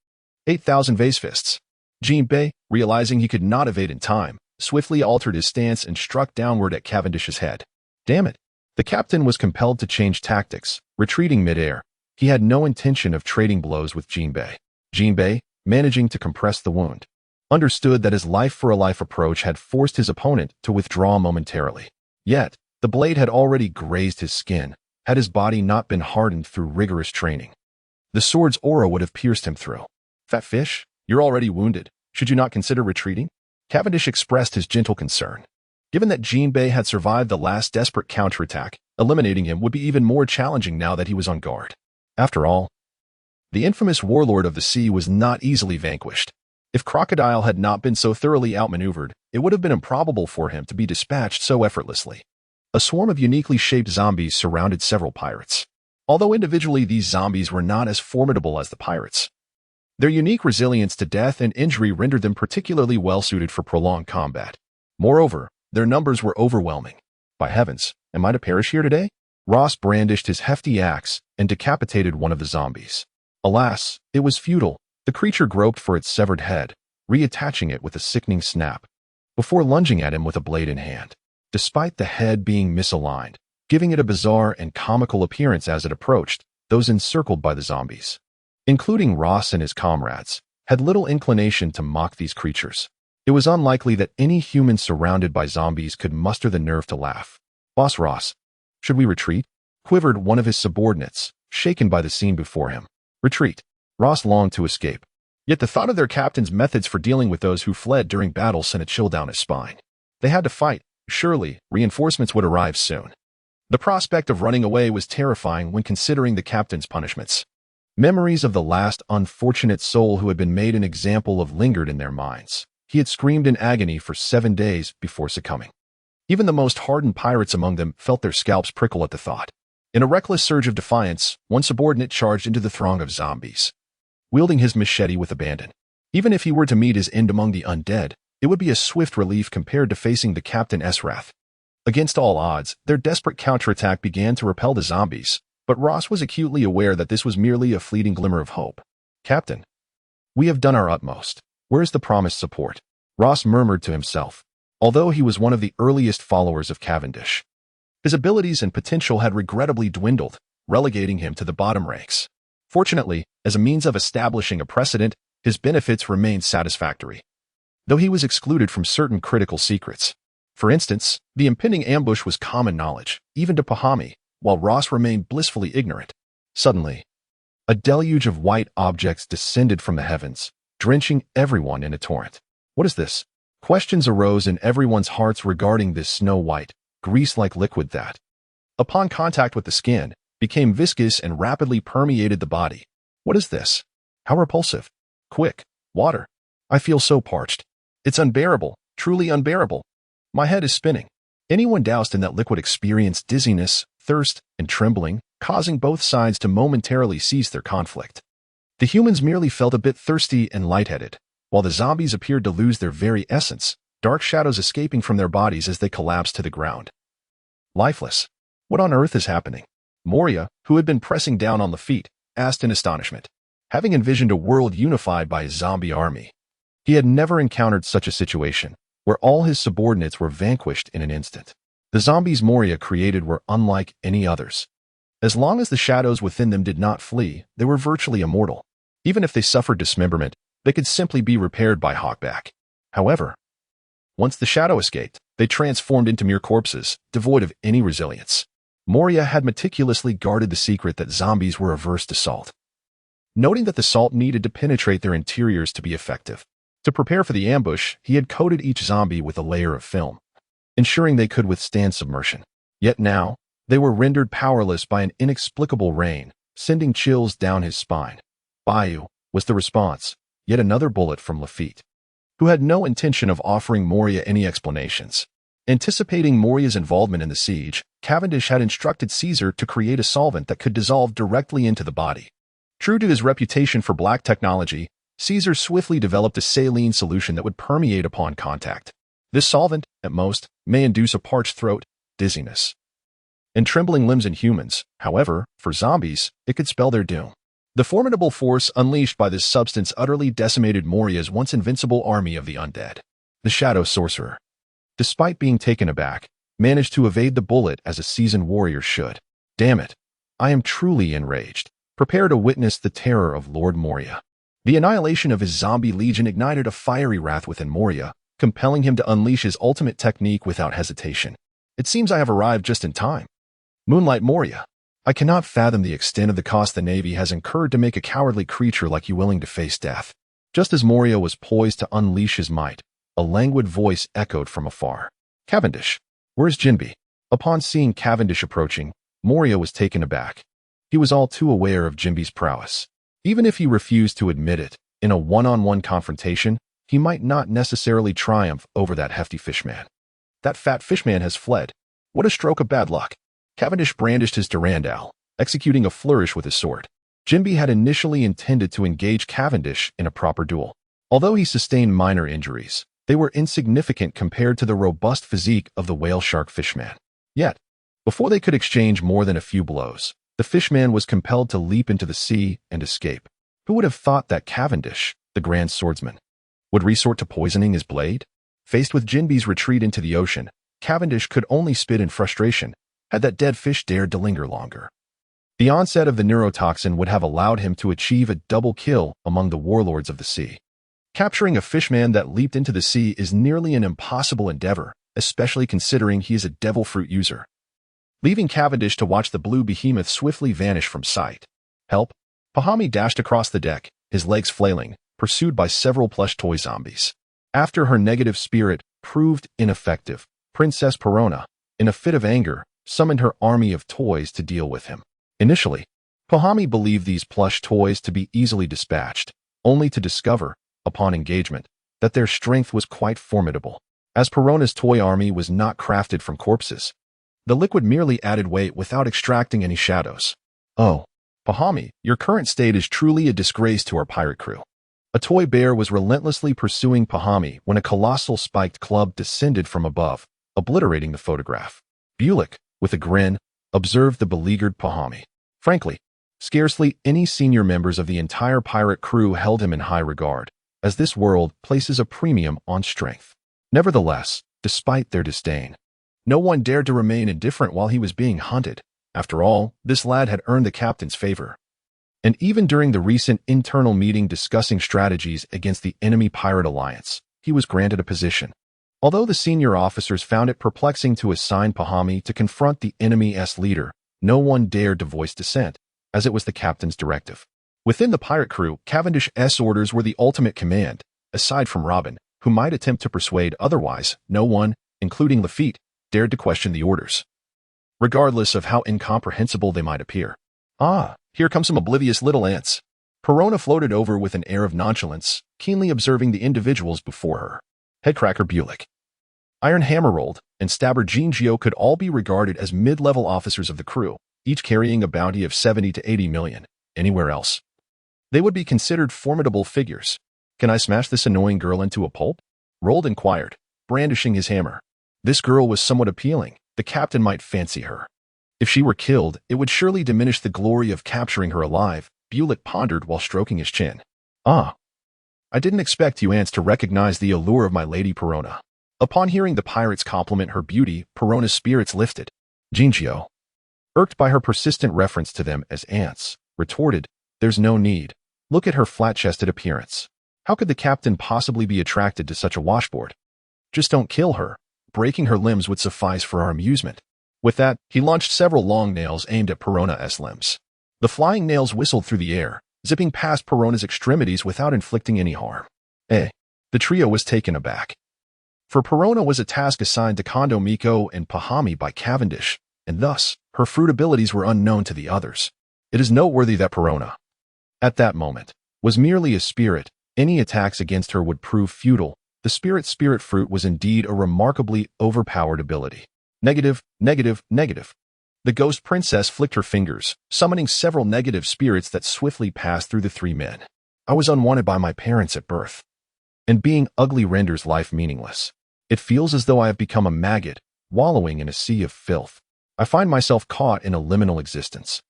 8,000 vase fists. Jinbei, realizing he could not evade in time, swiftly altered his stance and struck downward at Cavendish's head. Damn it! The captain was compelled to change tactics, retreating midair. He had no intention of trading blows with Jinbei. Jinbei, managing to compress the wound, understood that his life-for-a-life approach had forced his opponent to withdraw momentarily. Yet, the blade had already grazed his skin, had his body not been hardened through rigorous training. The sword's aura would have pierced him through. Fat fish, you're already wounded. Should you not consider retreating? Cavendish expressed his gentle concern. Given that Jinbei had survived the last desperate counterattack, eliminating him would be even more challenging now that he was on guard. After all, the infamous warlord of the sea was not easily vanquished. If Crocodile had not been so thoroughly outmaneuvered, it would have been improbable for him to be dispatched so effortlessly. A swarm of uniquely shaped zombies surrounded several pirates. Although individually these zombies were not as formidable as the pirates, their unique resilience to death and injury rendered them particularly well-suited for prolonged combat. Moreover, their numbers were overwhelming. By heavens, am I to perish here today? Ross brandished his hefty axe and decapitated one of the zombies. Alas, it was futile. The creature groped for its severed head, reattaching it with a sickening snap, before lunging at him with a blade in hand. Despite the head being misaligned, giving it a bizarre and comical appearance as it approached, those encircled by the zombies, including Ross and his comrades, had little inclination to mock these creatures. It was unlikely that any human surrounded by zombies could muster the nerve to laugh. Boss Ross, should we retreat? Quivered one of his subordinates, shaken by the scene before him. Retreat. Ross longed to escape. Yet the thought of their captain's methods for dealing with those who fled during battle sent a chill down his spine. They had to fight. Surely, reinforcements would arrive soon. The prospect of running away was terrifying when considering the captain's punishments. Memories of the last unfortunate soul who had been made an example of lingered in their minds. He had screamed in agony for 7 days before succumbing. Even the most hardened pirates among them felt their scalps prickle at the thought. In a reckless surge of defiance, one subordinate charged into the throng of zombies, wielding his machete with abandon. Even if he were to meet his end among the undead, it would be a swift relief compared to facing the Captain's wrath. Against all odds, their desperate counterattack began to repel the zombies, but Ross was acutely aware that this was merely a fleeting glimmer of hope. Captain, we have done our utmost. Where is the promised support? Ross murmured to himself. Although he was one of the earliest followers of Cavendish, his abilities and potential had regrettably dwindled, relegating him to the bottom ranks. Fortunately, as a means of establishing a precedent, his benefits remained satisfactory, though he was excluded from certain critical secrets. For instance, the impending ambush was common knowledge, even to Pahami, while Ross remained blissfully ignorant. Suddenly, a deluge of white objects descended from the heavens, drenching everyone in a torrent. What is this? Questions arose in everyone's hearts regarding this snow-white, grease-like liquid that, upon contact with the skin, became viscous and rapidly permeated the body. What is this? How repulsive. Quick, water. I feel so parched. It's unbearable, truly unbearable. My head is spinning. Anyone doused in that liquid experienced dizziness, thirst, and trembling, causing both sides to momentarily cease their conflict. The humans merely felt a bit thirsty and lightheaded, while the zombies appeared to lose their very essence, dark shadows escaping from their bodies as they collapsed to the ground. Lifeless. What on earth is happening? Moria, who had been pressing down on the feet, asked in astonishment, having envisioned a world unified by a zombie army. He had never encountered such a situation, where all his subordinates were vanquished in an instant. The zombies Moria created were unlike any others. As long as the shadows within them did not flee, they were virtually immortal. Even if they suffered dismemberment, they could simply be repaired by Hawkback. However, once the shadow escaped, they transformed into mere corpses, devoid of any resilience. Moria had meticulously guarded the secret that zombies were averse to salt, noting that the salt needed to penetrate their interiors to be effective. To prepare for the ambush, he had coated each zombie with a layer of film, ensuring they could withstand submersion. Yet now, they were rendered powerless by an inexplicable rain, sending chills down his spine. Bayou, was the response, yet another bullet from Lafitte, who had no intention of offering Moria any explanations. Anticipating Moria's involvement in the siege, Cavendish had instructed Caesar to create a solvent that could dissolve directly into the body. True to his reputation for black technology, Caesar swiftly developed a saline solution that would permeate upon contact. This solvent, at most, may induce a parched throat, dizziness, and trembling limbs in humans. However, for zombies, it could spell their doom. The formidable force unleashed by this substance utterly decimated Moria's once invincible army of the undead. The Shadow Sorcerer, despite being taken aback, managed to evade the bullet as a seasoned warrior should. Damn it. I am truly enraged. Prepare to witness the terror of Lord Moria. The annihilation of his zombie legion ignited a fiery wrath within Moria, compelling him to unleash his ultimate technique without hesitation. It seems I have arrived just in time. Moonlight Moria. I cannot fathom the extent of the cost the Navy has incurred to make a cowardly creature like you willing to face death. Just as Moria was poised to unleash his might, a languid voice echoed from afar. Cavendish. Where's Jinbi? Upon seeing Cavendish approaching, Moria was taken aback. He was all too aware of Jinbi's prowess. Even if he refused to admit it, in a one-on-one confrontation, he might not necessarily triumph over that hefty fishman. That fat fishman has fled. What a stroke of bad luck. Cavendish brandished his Durandal, executing a flourish with his sword. Jinbi had initially intended to engage Cavendish in a proper duel. Although he sustained minor injuries, they were insignificant compared to the robust physique of the whale shark fishman. Yet, before they could exchange more than a few blows, the fishman was compelled to leap into the sea and escape. Who would have thought that Cavendish, the grand swordsman, would resort to poisoning his blade? Faced with Jinbi's retreat into the ocean, Cavendish could only spit in frustration had that dead fish dared to linger longer. The onset of the neurotoxin would have allowed him to achieve a double kill among the warlords of the sea. Capturing a fishman that leaped into the sea is nearly an impossible endeavor, especially considering he is a devil fruit user. Leaving Cavendish to watch the blue behemoth swiftly vanish from sight. Help! Pahami dashed across the deck, his legs flailing, pursued by several plush toy zombies. After her negative spirit proved ineffective, Princess Perona, in a fit of anger, summoned her army of toys to deal with him. Initially, Pahami believed these plush toys to be easily dispatched, only to discover, upon engagement, that their strength was quite formidable. As Perona's toy army was not crafted from corpses, the liquid merely added weight without extracting any shadows. Oh, Pahami, your current state is truly a disgrace to our pirate crew. A toy bear was relentlessly pursuing Pahami when a colossal spiked club descended from above, obliterating the photograph. Bulick, with a grin, observed the beleaguered Pahami. Frankly, scarcely any senior members of the entire pirate crew held him in high regard, as this world places a premium on strength. Nevertheless, despite their disdain, no one dared to remain indifferent while he was being hunted. After all, this lad had earned the captain's favor. And even during the recent internal meeting discussing strategies against the enemy pirate alliance, he was granted a position. Although the senior officers found it perplexing to assign Pahami to confront the enemy's leader, no one dared to voice dissent, as it was the captain's directive. Within the pirate crew, Cavendish's orders were the ultimate command. Aside from Robin, who might attempt to persuade otherwise, no one, including Lafitte, dared to question the orders, regardless of how incomprehensible they might appear. Ah, here come some oblivious little ants. Perona floated over with an air of nonchalance, keenly observing the individuals before her. Headcracker Bulick, Iron Hammerrold, and Stabber Jean-Gio could all be regarded as mid-level officers of the crew, each carrying a bounty of 70 to 80 million. Anywhere else, they would be considered formidable figures. Can I smash this annoying girl into a pulp? Rold inquired, brandishing his hammer. This girl was somewhat appealing. The captain might fancy her. If she were killed, it would surely diminish the glory of capturing her alive, Bulick pondered while stroking his chin. Ah, I didn't expect you ants to recognize the allure of my lady Perona. Upon hearing the pirates compliment her beauty, Perona's spirits lifted. Jean-Gio, irked by her persistent reference to them as ants, retorted, there's no need. Look at her flat-chested appearance. How could the captain possibly be attracted to such a washboard? Just don't kill her. Breaking her limbs would suffice for our amusement. With that, he launched several long nails aimed at Perona's limbs. The flying nails whistled through the air, zipping past Perona's extremities without inflicting any harm. The trio was taken aback. For Perona was a task assigned to Kondo Miko and Pahami by Cavendish, and thus, her fruit abilities were unknown to the others. It is noteworthy that Perona, at that moment, was merely a spirit. Any attacks against her would prove futile. The spirit fruit was indeed a remarkably overpowered ability. Negative, negative, negative. The ghost princess flicked her fingers, summoning several negative spirits that swiftly passed through the three men. I was unwanted by my parents at birth. And being ugly renders life meaningless. It feels as though I have become a maggot, wallowing in a sea of filth. I find myself caught in a liminal existence.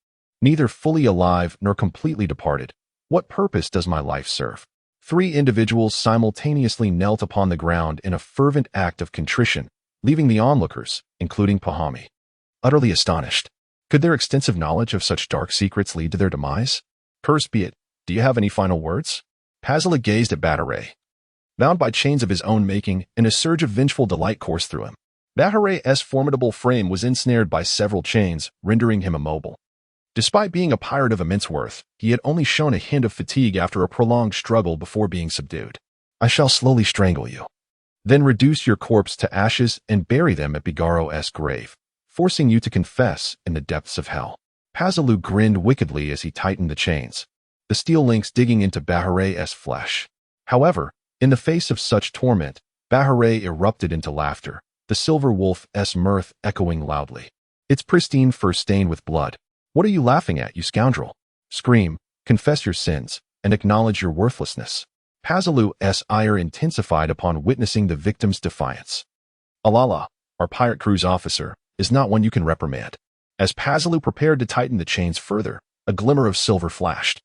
Neither fully alive nor completely departed. What purpose does my life serve? 3 individuals simultaneously knelt upon the ground in a fervent act of contrition, leaving the onlookers, including Pahami, utterly astonished. Could their extensive knowledge of such dark secrets lead to their demise? Cursed be it. Do you have any final words? Pazila gazed at Bataray. Bound by chains of his own making, and a surge of vengeful delight coursed through him. Bataray's formidable frame was ensnared by several chains, rendering him immobile. Despite being a pirate of immense worth, he had only shown a hint of fatigue after a prolonged struggle before being subdued. I shall slowly strangle you. Then reduce your corpse to ashes and bury them at Bigaro's grave, forcing you to confess in the depths of hell. Pazilu grinned wickedly as he tightened the chains, the steel links digging into Baharay's flesh. However, in the face of such torment, Baharay erupted into laughter, the silver wolf's mirth echoing loudly. Its pristine fur stained with blood. What are you laughing at, you scoundrel? Scream, confess your sins, and acknowledge your worthlessness. Pazilu's ire intensified upon witnessing the victim's defiance. Alala, our pirate crew's officer, is not one you can reprimand. As Pazilu prepared to tighten the chains further, a glimmer of silver flashed,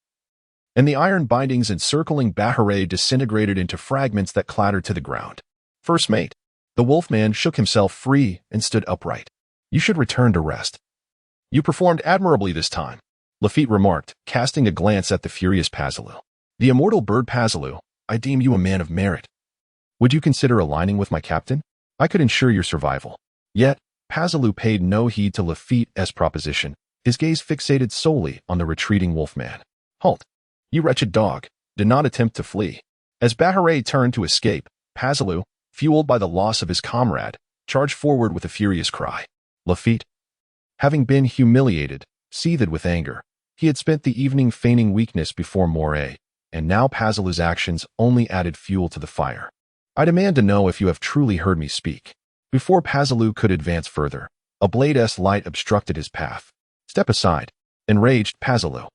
and the iron bindings encircling Baharay disintegrated into fragments that clattered to the ground. First mate, the wolfman shook himself free and stood upright. You should return to rest. You performed admirably this time, Lafitte remarked, casting a glance at the furious Pazilu. The immortal bird Pazilu, I deem you a man of merit. Would you consider aligning with my captain? I could ensure your survival. Yet, Pazilu paid no heed to Lafitte's proposition, his gaze fixated solely on the retreating wolfman. Halt! You wretched dog, do not attempt to flee. As Baharay turned to escape, Pazilu, fueled by the loss of his comrade, charged forward with a furious cry. Lafitte, having been humiliated, seethed with anger. He had spent the evening feigning weakness before Moray, and now Pazilu's actions only added fuel to the fire. I demand to know if you have truly heard me speak. Before Pazilu could advance further, a blade's light obstructed his path. Step aside. Enraged Pazilu,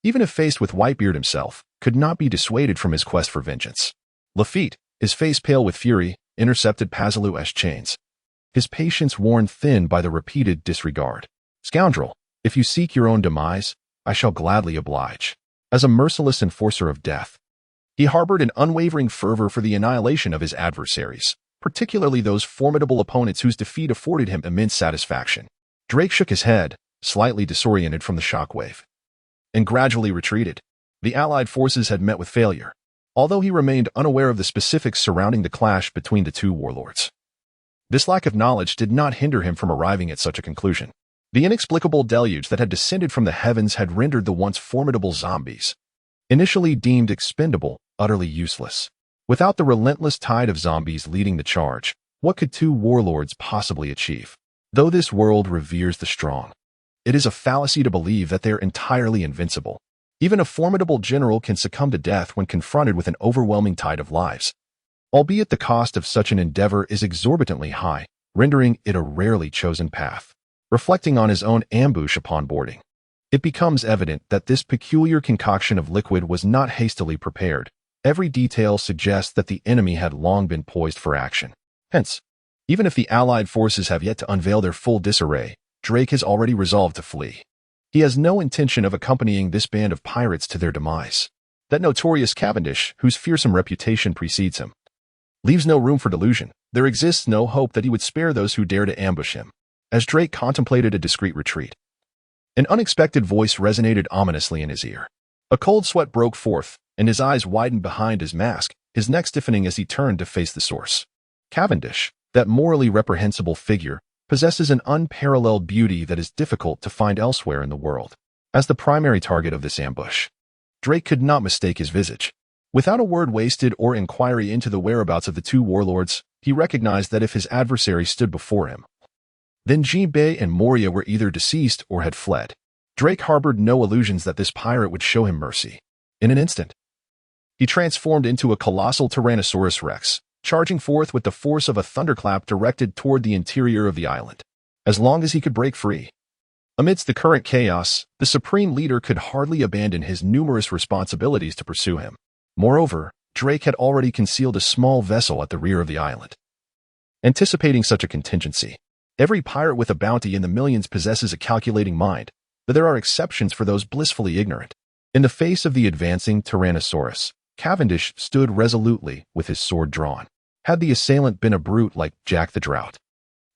even if faced with Whitebeard himself, could not be dissuaded from his quest for vengeance. Lafitte, his face pale with fury, intercepted Pazilu's chains, his patience worn thin by the repeated disregard. Scoundrel, if you seek your own demise, I shall gladly oblige. As a merciless enforcer of death, he harbored an unwavering fervor for the annihilation of his adversaries, particularly those formidable opponents whose defeat afforded him immense satisfaction. Drake shook his head, slightly disoriented from the shockwave, and gradually retreated. The Allied forces had met with failure, although he remained unaware of the specifics surrounding the clash between the two warlords. This lack of knowledge did not hinder him from arriving at such a conclusion. The inexplicable deluge that had descended from the heavens had rendered the once formidable zombies, initially deemed expendable, utterly useless. Without the relentless tide of zombies leading the charge, what could two warlords possibly achieve? Though this world reveres the strong, it is a fallacy to believe that they're entirely invincible. Even a formidable general can succumb to death when confronted with an overwhelming tide of lives, albeit the cost of such an endeavor is exorbitantly high, rendering it a rarely chosen path. Reflecting on his own ambush upon boarding, it becomes evident that this peculiar concoction of liquid was not hastily prepared. Every detail suggests that the enemy had long been poised for action. Hence, even if the Allied forces have yet to unveil their full disarray, Drake has already resolved to flee. He has no intention of accompanying this band of pirates to their demise. That notorious Cavendish, whose fearsome reputation precedes him, leaves no room for delusion. There exists no hope that he would spare those who dare to ambush him. As Drake contemplated a discreet retreat, an unexpected voice resonated ominously in his ear. A cold sweat broke forth, and his eyes widened behind his mask, his neck stiffening as he turned to face the source. Cavendish, that morally reprehensible figure, possesses an unparalleled beauty that is difficult to find elsewhere in the world. As the primary target of this ambush, Drake could not mistake his visage. Without a word wasted or inquiry into the whereabouts of the two warlords, he recognized that if his adversary stood before him, then Jinbei and Moria were either deceased or had fled. Drake harbored no illusions that this pirate would show him mercy. In an instant, he transformed into a colossal Tyrannosaurus Rex, charging forth with the force of a thunderclap directed toward the interior of the island. As long as he could break free, amidst the current chaos, the supreme leader could hardly abandon his numerous responsibilities to pursue him. Moreover, Drake had already concealed a small vessel at the rear of the island. Anticipating such a contingency, Every pirate with a bounty in the millions possesses a calculating mind, but there are exceptions for those blissfully ignorant. In the face of the advancing Tyrannosaurus, Cavendish stood resolutely with his sword drawn. Had the assailant been a brute like Jack the Drought,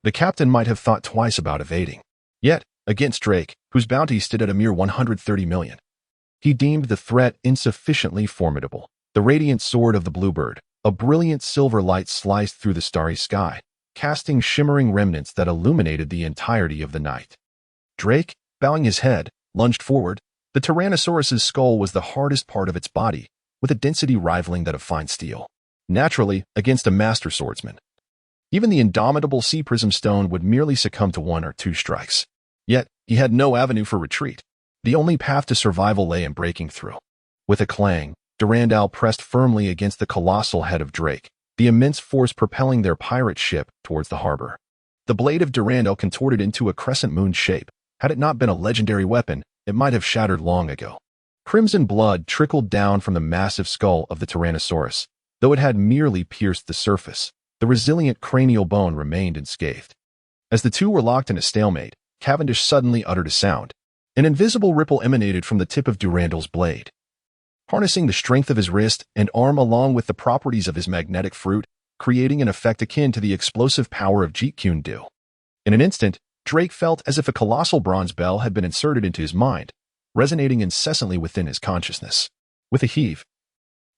the captain might have thought twice about evading. Yet, against Drake, whose bounty stood at a mere 130 million, he deemed the threat insufficiently formidable. The radiant sword of the bluebird, a brilliant silver light sliced through the starry sky, casting shimmering remnants that illuminated the entirety of the night. Drake, bowing his head, lunged forward. The Tyrannosaurus's skull was the hardest part of its body, with a density rivaling that of fine steel. Naturally, against a master swordsman, even the indomitable sea prism stone would merely succumb to 1 or 2 strikes. Yet, he had no avenue for retreat. The only path to survival lay in breaking through. With a clang, Durandal pressed firmly against the colossal head of Drake, the immense force propelling their pirate ship towards the harbor. The blade of Durandal contorted into a crescent moon shape. Had it not been a legendary weapon, it might have shattered long ago. Crimson blood trickled down from the massive skull of the Tyrannosaurus. Though it had merely pierced the surface, the resilient cranial bone remained unscathed. As the two were locked in a stalemate, Cavendish suddenly uttered a sound. An invisible ripple emanated from the tip of Durandal's blade. Harnessing the strength of his wrist and arm along with the properties of his magnetic fruit, creating an effect akin to the explosive power of Jeet Kune Do. In an instant, Drake felt as if a colossal bronze bell had been inserted into his mind, resonating incessantly within his consciousness. With a heave,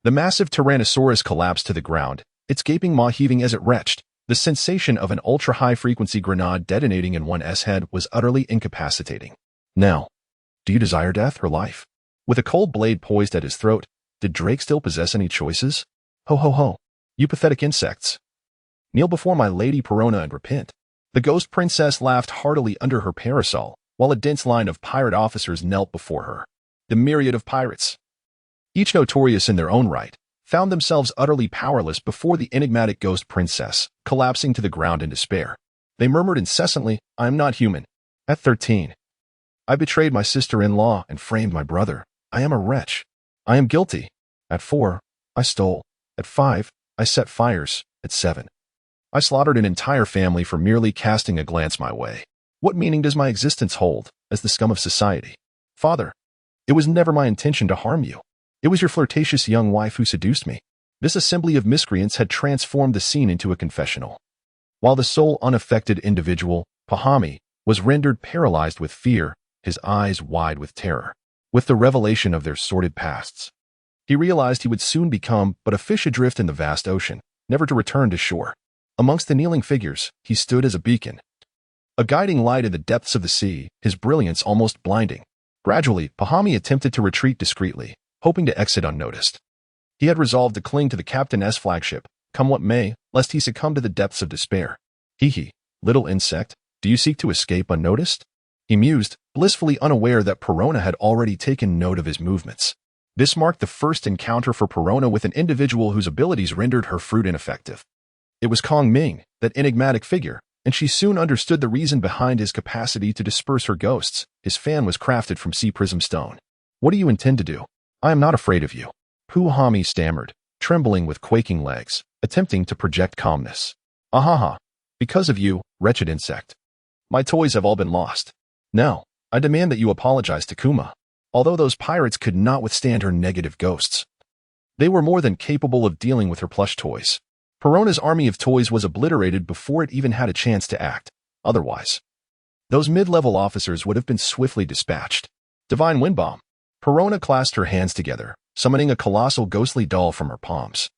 the massive Tyrannosaurus collapsed to the ground, its gaping maw heaving as it retched. The sensation of an ultra-high-frequency grenade detonating in one's head was utterly incapacitating. Now, do you desire death or life? With a cold blade poised at his throat, did Drake still possess any choices? Ho ho ho, you pathetic insects. Kneel before my lady Perona and repent. The ghost princess laughed heartily under her parasol, while a dense line of pirate officers knelt before her. The myriad of pirates, each notorious in their own right, found themselves utterly powerless before the enigmatic ghost princess, collapsing to the ground in despair. They murmured incessantly, "I am not human. At 13, I betrayed my sister-in-law and framed my brother. I am a wretch. I am guilty. At 4, I stole. At 5, I set fires. At 7, I slaughtered an entire family for merely casting a glance my way. What meaning does my existence hold, as the scum of society? Father, it was never my intention to harm you. It was your flirtatious young wife who seduced me." This assembly of miscreants had transformed the scene into a confessional. While the sole unaffected individual, Pahami, was rendered paralyzed with fear, his eyes wide with terror. With the revelation of their sordid pasts, he realized he would soon become but a fish adrift in the vast ocean, never to return to shore. Amongst the kneeling figures, he stood as a beacon, a guiding light in the depths of the sea, his brilliance almost blinding. Gradually, Pahami attempted to retreat discreetly, hoping to exit unnoticed. He had resolved to cling to the captain's flagship, come what may, lest he succumb to the depths of despair. Hee, little insect, do you seek to escape unnoticed? He mused, blissfully unaware that Perona had already taken note of his movements. This marked the first encounter for Perona with an individual whose abilities rendered her fruit ineffective. It was Kong Ming, that enigmatic figure, and she soon understood the reason behind his capacity to disperse her ghosts. His fan was crafted from sea prism stone. What do you intend to do? I am not afraid of you. Pahami stammered, trembling with quaking legs, attempting to project calmness. Ahaha, because of you, wretched insect. My toys have all been lost. Now, I demand that you apologize to Kuma. Although those pirates could not withstand her negative ghosts, they were more than capable of dealing with her plush toys. Perona's army of toys was obliterated before it even had a chance to act. Otherwise, those mid-level officers would have been swiftly dispatched. Divine Windbomb. Perona clasped her hands together, summoning a colossal ghostly doll from her palms,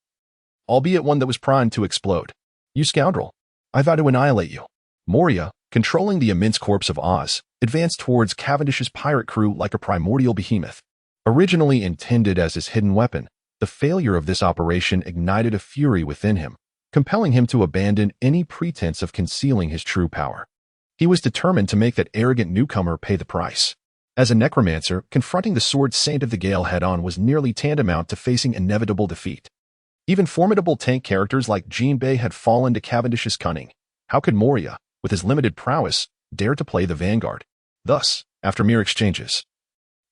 albeit one that was primed to explode. You scoundrel, I vow to annihilate you. Moria, controlling the immense corpse of Oz, advanced towards Cavendish's pirate crew like a primordial behemoth. Originally intended as his hidden weapon, the failure of this operation ignited a fury within him, compelling him to abandon any pretense of concealing his true power. He was determined to make that arrogant newcomer pay the price. As a necromancer, confronting the sword saint of the Gale head-on was nearly tantamount to facing inevitable defeat. Even formidable tank characters like Jinbei had fallen to Cavendish's cunning. How could Moria, with his limited prowess, dare to play the vanguard? Thus, after mere exchanges,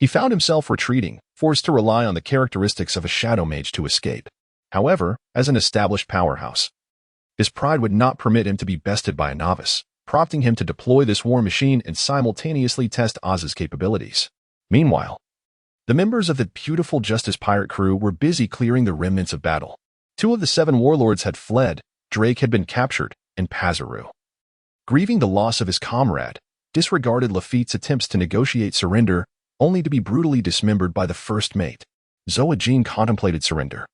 he found himself retreating, forced to rely on the characteristics of a shadow mage to escape. However, as an established powerhouse, his pride would not permit him to be bested by a novice. prompting him to deploy this war machine and simultaneously test Oz's capabilities. Meanwhile, the members of the beautiful Justice pirate crew were busy clearing the remnants of battle. 2 of the 7 warlords had fled, Drake had been captured, and Pazaru, grieving the loss of his comrade, disregarded Lafitte's attempts to negotiate surrender, only to be brutally dismembered by the first mate. Zoa Jean contemplated surrender,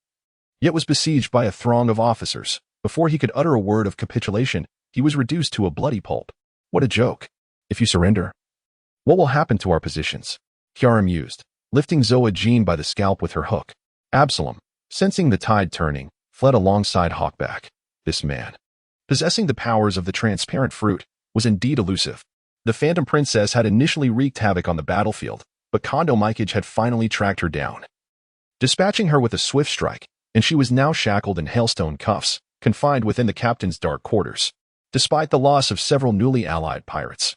yet was besieged by a throng of officers. Before he could utter a word of capitulation, he was reduced to a bloody pulp. What a joke. If you surrender, what will happen to our positions? Kiara mused, lifting Zoa Jean by the scalp with her hook. Absalom, sensing the tide turning, fled alongside Hawkback. This man, possessing the powers of the transparent fruit, was indeed elusive. The Phantom Princess had initially wreaked havoc on the battlefield, but Kondo Mikage had finally tracked her down, dispatching her with a swift strike, and she was now shackled in hailstone cuffs, confined within the captain's dark quarters. Despite the loss of several newly allied pirates,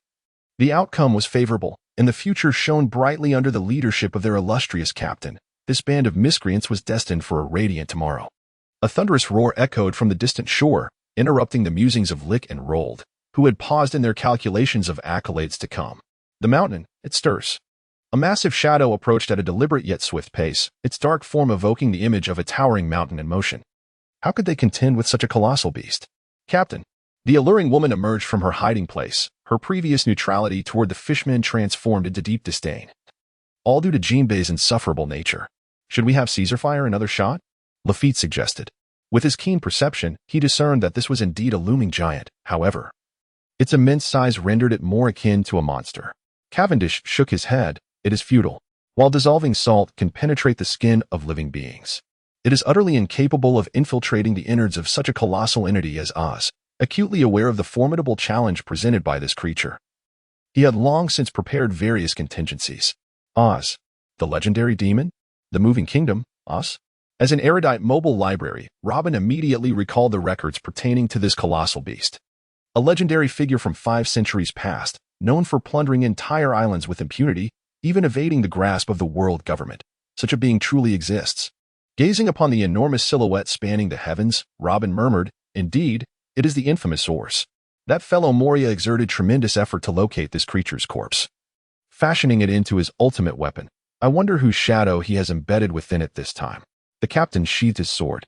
the outcome was favorable, and the future shone brightly under the leadership of their illustrious captain. This band of miscreants was destined for a radiant tomorrow. A thunderous roar echoed from the distant shore, interrupting the musings of Lick and Rold, who had paused in their calculations of accolades to come. The mountain, it stirs. A massive shadow approached at a deliberate yet swift pace, its dark form evoking the image of a towering mountain in motion. How could they contend with such a colossal beast? Captain. The alluring woman emerged from her hiding place, her previous neutrality toward the fishmen transformed into deep disdain. All due to Jinbei's insufferable nature. Should we have Caesar fire another shot? Lafitte suggested. With his keen perception, he discerned that this was indeed a looming giant. However, its immense size rendered it more akin to a monster. Cavendish shook his head. It is futile. While dissolving salt can penetrate the skin of living beings, it is utterly incapable of infiltrating the innards of such a colossal entity as Oz. Acutely aware of the formidable challenge presented by this creature, he had long since prepared various contingencies. Oz, the legendary demon? The moving kingdom, Oz? As an erudite mobile library, Robin immediately recalled the records pertaining to this colossal beast. A legendary figure from 5 centuries past, known for plundering entire islands with impunity, even evading the grasp of the world government. Such a being truly exists. Gazing upon the enormous silhouette spanning the heavens, Robin murmured, indeed, it is the infamous Ors. That fellow Moria exerted tremendous effort to locate this creature's corpse, fashioning it into his ultimate weapon. I wonder whose shadow he has embedded within it this time. The captain sheathed his sword.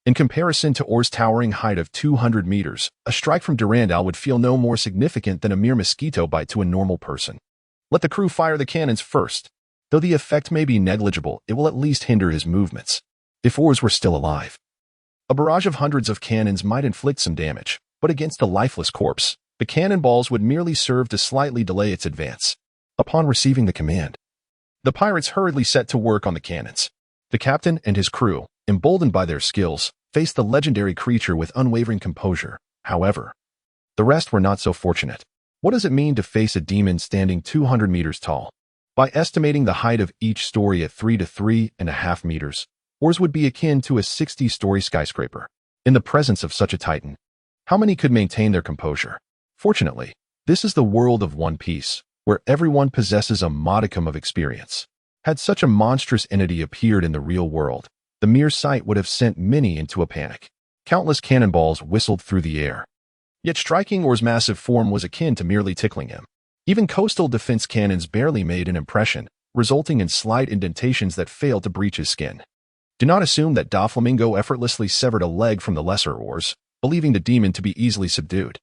In comparison to Or's towering height of 200 meters, a strike from Durandal would feel no more significant than a mere mosquito bite to a normal person. Let the crew fire the cannons first. Though the effect may be negligible, it will at least hinder his movements. If Ors were still alive, a barrage of hundreds of cannons might inflict some damage, but against a lifeless corpse, the cannonballs would merely serve to slightly delay its advance. Upon receiving the command, the pirates hurriedly set to work on the cannons. The captain and his crew, emboldened by their skills, faced the legendary creature with unwavering composure. However, the rest were not so fortunate. What does it mean to face a demon standing 200 meters tall? By estimating the height of each story at 3 to 3.5 meters, Ors would be akin to a 60-story skyscraper. In the presence of such a titan, how many could maintain their composure? Fortunately, this is the world of One Piece, where everyone possesses a modicum of experience. Had such a monstrous entity appeared in the real world, the mere sight would have sent many into a panic. Countless cannonballs whistled through the air. Yet striking Or's massive form was akin to merely tickling him. Even coastal defense cannons barely made an impression, resulting in slight indentations that failed to breach his skin. Do not assume that Doflamingo effortlessly severed a leg from the lesser Ors, believing the demon to be easily subdued.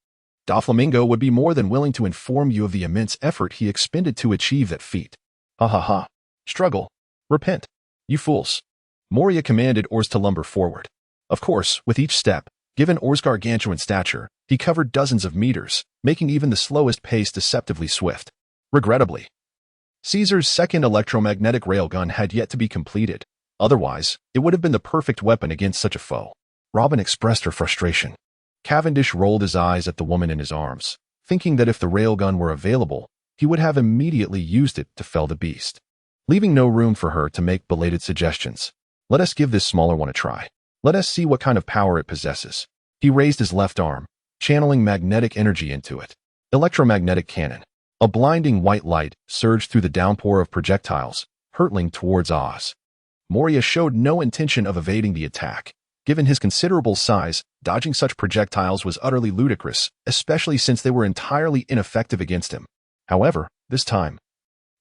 Doflamingo would be more than willing to inform you of the immense effort he expended to achieve that feat. Ha ha ha. Struggle. Repent. You fools. Moria commanded Ors to lumber forward. Of course, with each step, given Or's gargantuan stature, he covered dozens of meters, making even the slowest pace deceptively swift. Regrettably, Caesar's second electromagnetic railgun had yet to be completed. Otherwise, it would have been the perfect weapon against such a foe. Robin expressed her frustration. Cavendish rolled his eyes at the woman in his arms, thinking that if the railgun were available, he would have immediately used it to fell the beast. Leaving no room for her to make belated suggestions. Let us give this smaller one a try. Let us see what kind of power it possesses. He raised his left arm, channeling magnetic energy into it. Electromagnetic cannon. A blinding white light surged through the downpour of projectiles, hurtling towards Oz. Moria showed no intention of evading the attack. Given his considerable size, dodging such projectiles was utterly ludicrous, especially since they were entirely ineffective against him. However, this time,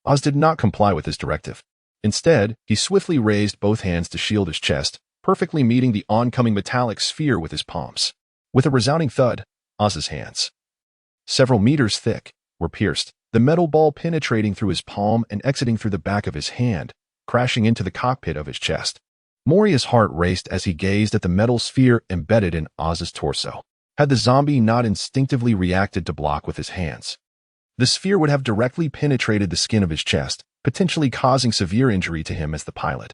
Oz did not comply with his directive. Instead, he swiftly raised both hands to shield his chest, perfectly meeting the oncoming metallic sphere with his palms. With a resounding thud, Oz's hands, several meters thick, were pierced, the metal ball penetrating through his palm and exiting through the back of his hand, crashing into the cockpit of his chest. Moria's heart raced as he gazed at the metal sphere embedded in Oz's torso. Had the zombie not instinctively reacted to block with his hands, the sphere would have directly penetrated the skin of his chest, potentially causing severe injury to him as the pilot.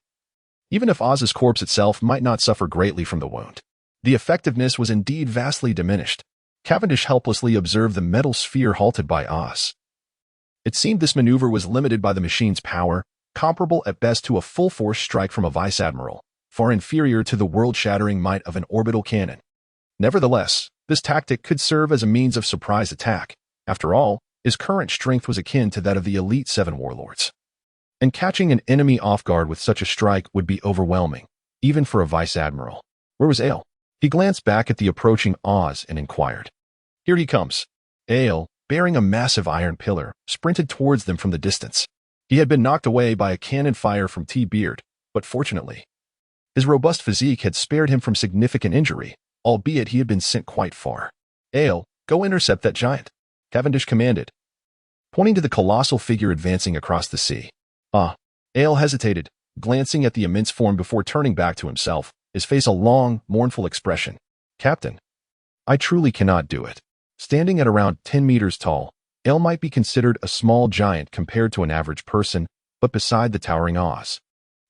Even if Oz's corpse itself might not suffer greatly from the wound, the effectiveness was indeed vastly diminished. Cavendish helplessly observed the metal sphere halted by Oz. It seemed this maneuver was limited by the machine's power, comparable at best to a full-force strike from a vice admiral, far inferior to the world-shattering might of an orbital cannon. Nevertheless, this tactic could serve as a means of surprise attack. After all, his current strength was akin to that of the Elite Seven warlords. And catching an enemy off guard with such a strike would be overwhelming, even for a vice admiral. Where was Ale? He glanced back at the approaching Oz and inquired. Here he comes. Ale, bearing a massive iron pillar, sprinted towards them from the distance. He had been knocked away by a cannon fire from T-Beard, but fortunately, his robust physique had spared him from significant injury, albeit he had been sent quite far. Ale, go intercept that giant, Cavendish commanded, pointing to the colossal figure advancing across the sea. Ale hesitated, glancing at the immense form before turning back to himself, his face a long, mournful expression. Captain, I truly cannot do it. Standing at around 10 meters tall, Ale might be considered a small giant compared to an average person, but beside the towering Oz,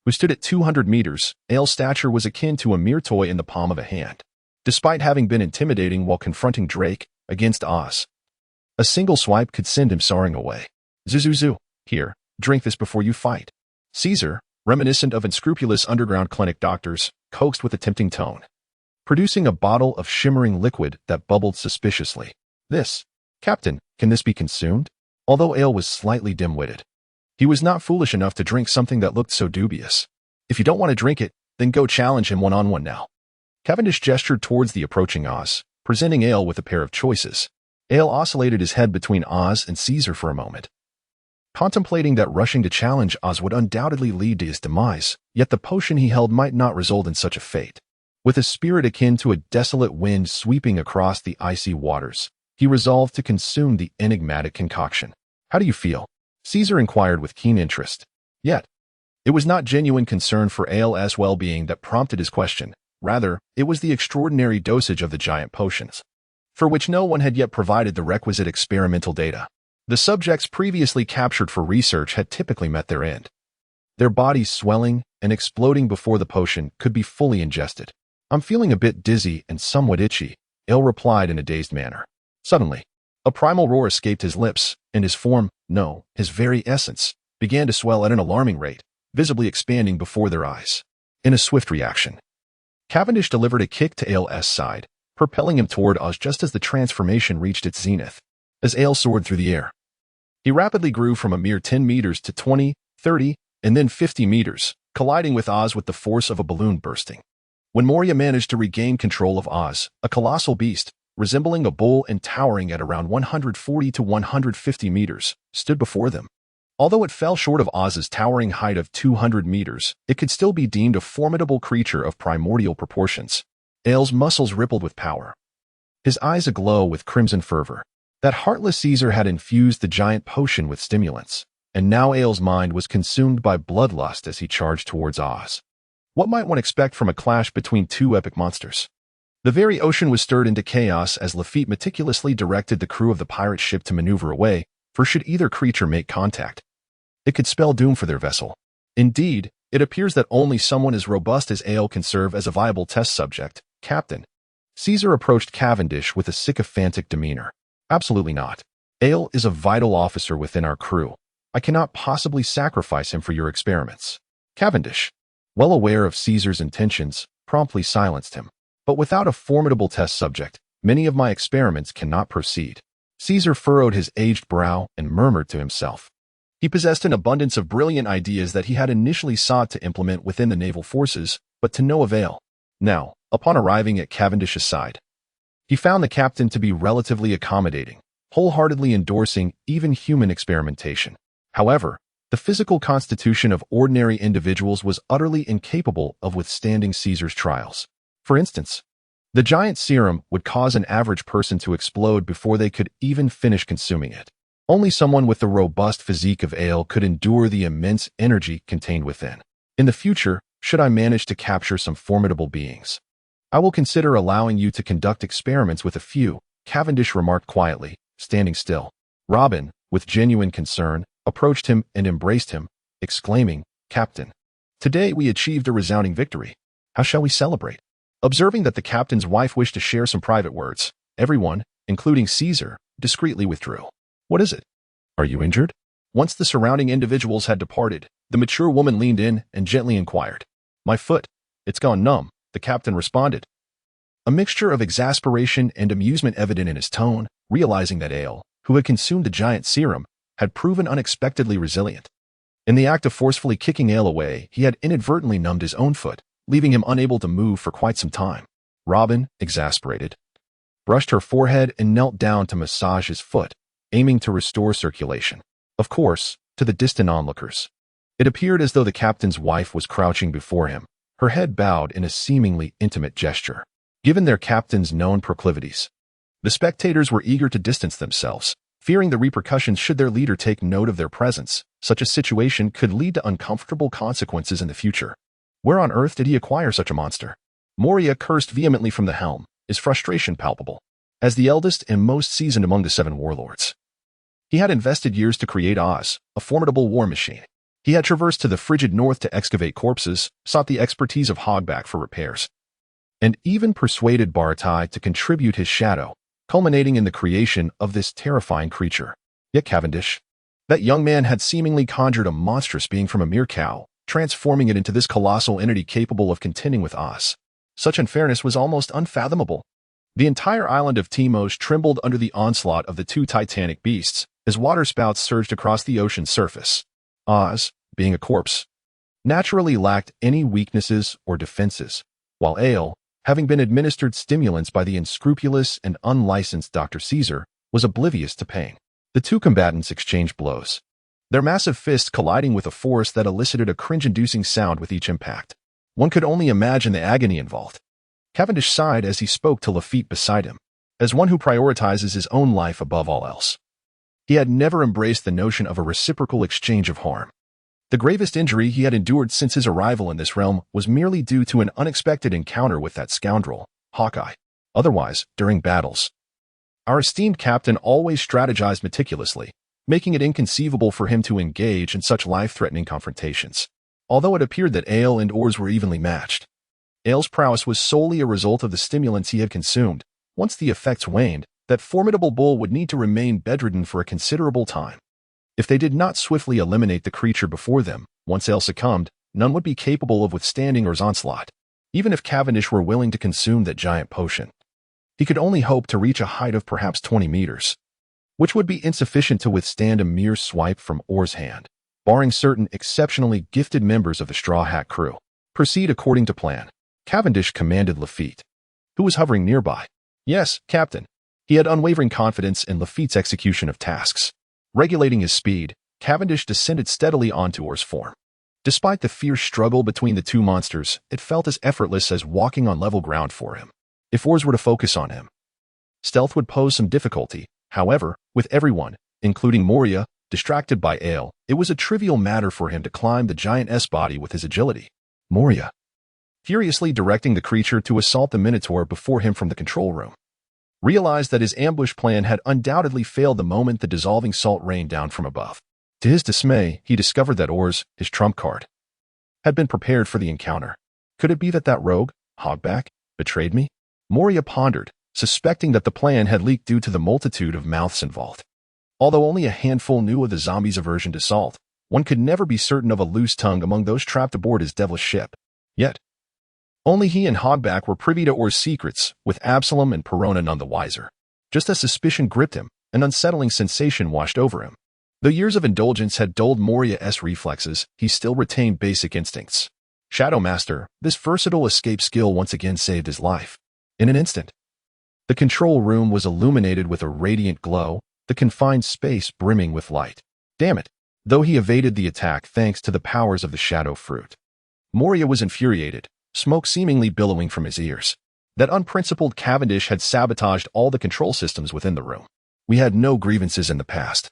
who stood at 200 meters, Ale's stature was akin to a mere toy in the palm of a hand. Despite having been intimidating while confronting Drake against Oz, a single swipe could send him soaring away. Zuzuzu, here, drink this before you fight. Caesar, reminiscent of unscrupulous underground clinic doctors, coaxed with a tempting tone, producing a bottle of shimmering liquid that bubbled suspiciously. This, Captain, can this be consumed? Although Ale was slightly dim-witted, he was not foolish enough to drink something that looked so dubious. If you don't want to drink it, then go challenge him one-on-one now. Cavendish gestured towards the approaching Oz, presenting Ale with a pair of choices. Ale oscillated his head between Oz and Caesar for a moment, contemplating that rushing to challenge Oz would undoubtedly lead to his demise, yet the potion he held might not result in such a fate. With a spirit akin to a desolate wind sweeping across the icy waters, he resolved to consume the enigmatic concoction. How do you feel? Caesar inquired with keen interest. Yet, it was not genuine concern for Ale's well-being that prompted his question. Rather, it was the extraordinary dosage of the giant potions, for which no one had yet provided the requisite experimental data. The subjects previously captured for research had typically met their end, their bodies swelling and exploding before the potion could be fully ingested. I'm feeling a bit dizzy and somewhat itchy, Ale replied in a dazed manner. Suddenly, a primal roar escaped his lips, and his form, no, his very essence, began to swell at an alarming rate, visibly expanding before their eyes. In a swift reaction, Cavendish delivered a kick to Ale's side, propelling him toward Oz just as the transformation reached its zenith. As Ale soared through the air, he rapidly grew from a mere 10 meters to 20, 30, and then 50 meters, colliding with Oz with the force of a balloon bursting. When Moria managed to regain control of Oz, a colossal beast, resembling a bull and towering at around 140 to 150 meters, stood before them. Although it fell short of Oz's towering height of 200 meters, it could still be deemed a formidable creature of primordial proportions. Ale's muscles rippled with power, his eyes aglow with crimson fervor. That heartless Caesar had infused the giant potion with stimulants, and now Ale's mind was consumed by bloodlust as he charged towards Oz. What might one expect from a clash between two epic monsters? The very ocean was stirred into chaos as Lafitte meticulously directed the crew of the pirate ship to maneuver away, for should either creature make contact, it could spell doom for their vessel. Indeed, it appears that only someone as robust as Ale can serve as a viable test subject. Captain, Caesar approached Cavendish with a sycophantic demeanor. Absolutely not. Ale is a vital officer within our crew. I cannot possibly sacrifice him for your experiments. Cavendish, well aware of Caesar's intentions, promptly silenced him. But without a formidable test subject, many of my experiments cannot proceed. Caesar furrowed his aged brow and murmured to himself. He possessed an abundance of brilliant ideas that he had initially sought to implement within the naval forces, but to no avail. Now, upon arriving at Cavendish's side, he found the captain to be relatively accommodating, wholeheartedly endorsing even human experimentation. However, the physical constitution of ordinary individuals was utterly incapable of withstanding Caesar's trials. For instance, the giant serum would cause an average person to explode before they could even finish consuming it. Only someone with the robust physique of ale could endure the immense energy contained within. In the future, should I manage to capture some formidable beings, I will consider allowing you to conduct experiments with a few, Cavendish remarked quietly, standing still. Robin, with genuine concern, approached him and embraced him, exclaiming, "Captain, today we achieved a resounding victory. How shall we celebrate?" Observing that the captain's wife wished to share some private words, everyone, including Caesar, discreetly withdrew. "What is it? Are you injured?" Once the surrounding individuals had departed, the mature woman leaned in and gently inquired. "My foot, it's gone numb," the captain responded, a mixture of exasperation and amusement evident in his tone, realizing that Ale, who had consumed the giant serum, had proven unexpectedly resilient. In the act of forcefully kicking Ale away, he had inadvertently numbed his own foot, leaving him unable to move for quite some time. Robin, exasperated, brushed her forehead and knelt down to massage his foot, aiming to restore circulation. Of course, to the distant onlookers, it appeared as though the captain's wife was crouching before him, her head bowed in a seemingly intimate gesture. Given their captain's known proclivities, the spectators were eager to distance themselves, fearing the repercussions should their leader take note of their presence. Such a situation could lead to uncomfortable consequences in the future. Where on earth did he acquire such a monster? Moria cursed vehemently from the helm, his frustration palpable. As the eldest and most seasoned among the 7 warlords, he had invested years to create Oz, a formidable war machine. He had traversed to the frigid north to excavate corpses, sought the expertise of Hogback for repairs, and even persuaded Baratai to contribute his shadow, culminating in the creation of this terrifying creature. Yet Cavendish, that young man, had seemingly conjured a monstrous being from a mere cow, transforming it into this colossal entity capable of contending with Oz. Such unfairness was almost unfathomable. The entire island of Timos trembled under the onslaught of the 2 titanic beasts, as waterspouts surged across the ocean's surface. Oz, being a corpse, naturally lacked any weaknesses or defenses, while Ale, having been administered stimulants by the unscrupulous and unlicensed Dr. Caesar, was oblivious to pain. The 2 combatants exchanged blows, their massive fists colliding with a force that elicited a cringe-inducing sound with each impact. One could only imagine the agony involved. Cavendish sighed as he spoke to Lafitte beside him, as one who prioritizes his own life above all else. He had never embraced the notion of a reciprocal exchange of harm. The gravest injury he had endured since his arrival in this realm was merely due to an unexpected encounter with that scoundrel, Hawkeye. Otherwise, during battles, our esteemed captain always strategized meticulously, making it inconceivable for him to engage in such life-threatening confrontations. Although it appeared that Ale and oars were evenly matched, Ale's prowess was solely a result of the stimulants he had consumed. Once the effects waned, that formidable bull would need to remain bedridden for a considerable time. If they did not swiftly eliminate the creature before them, once Ale succumbed, none would be capable of withstanding his onslaught. Even if Cavendish were willing to consume that giant potion, he could only hope to reach a height of perhaps 20 meters, which would be insufficient to withstand a mere swipe from Orr's hand, barring certain exceptionally gifted members of the Straw Hat crew. "Proceed according to plan," Cavendish commanded Lafitte, who was hovering nearby. "Yes, Captain." He had unwavering confidence in Lafitte's execution of tasks. Regulating his speed, Cavendish descended steadily onto Orr's form. Despite the fierce struggle between the 2 monsters, it felt as effortless as walking on level ground for him. If oars were to focus on him, stealth would pose some difficulty. However, with everyone, including Moria, distracted by Ale, it was a trivial matter for him to climb the giant's body with his agility. Moria, furiously directing the creature to assault the Minotaur before him from the control room, realized that his ambush plan had undoubtedly failed the moment the dissolving salt rained down from above. To his dismay, he discovered that oars, his trump card, had been prepared for the encounter. Could it be that rogue, Hogback, betrayed me? Moria pondered, suspecting that the plan had leaked due to the multitude of mouths involved. Although only a handful knew of the zombies' aversion to salt, one could never be certain of a loose tongue among those trapped aboard his devilish ship. Yet, only he and Hogback were privy to Orr's secrets, with Absalom and Perona none the wiser. Just as suspicion gripped him, an unsettling sensation washed over him. Though years of indulgence had dulled Moria's reflexes, he still retained basic instincts. Shadow Master, this versatile escape skill once again saved his life. In an instant, the control room was illuminated with a radiant glow, the confined space brimming with light. Damn it! Though he evaded the attack thanks to the powers of the shadow fruit, Moria was infuriated, smoke seemingly billowing from his ears. That unprincipled Cavendish had sabotaged all the control systems within the room. We had no grievances in the past,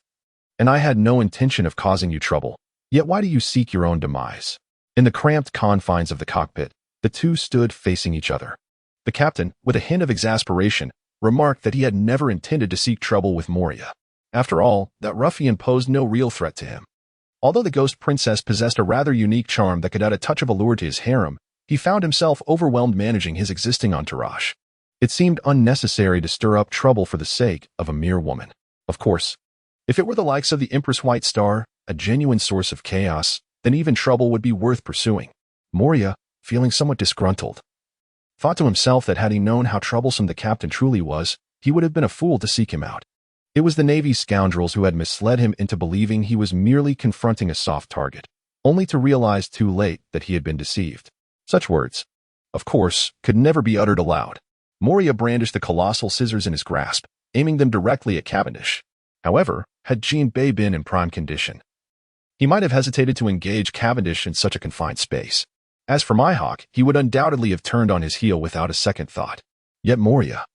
and I had no intention of causing you trouble. Yet why do you seek your own demise? In the cramped confines of the cockpit, the two stood facing each other. The captain, with a hint of exasperation, remarked that he had never intended to seek trouble with Moria. After all, that ruffian posed no real threat to him. Although the ghost princess possessed a rather unique charm that could add a touch of allure to his harem, he found himself overwhelmed managing his existing entourage. It seemed unnecessary to stir up trouble for the sake of a mere woman. Of course, if it were the likes of the Empress White Star, a genuine source of chaos, then even trouble would be worth pursuing. Moria, feeling somewhat disgruntled, thought to himself that had he known how troublesome the captain truly was, he would have been a fool to seek him out. It was the Navy's scoundrels who had misled him into believing he was merely confronting a soft target, only to realize too late that he had been deceived. Such words, of course, could never be uttered aloud. Moria brandished the colossal scissors in his grasp, aiming them directly at Cavendish. However, had Jinbei been in prime condition, he might have hesitated to engage Cavendish in such a confined space. As for Mihawk, he would undoubtedly have turned on his heel without a second thought. Yet Moria,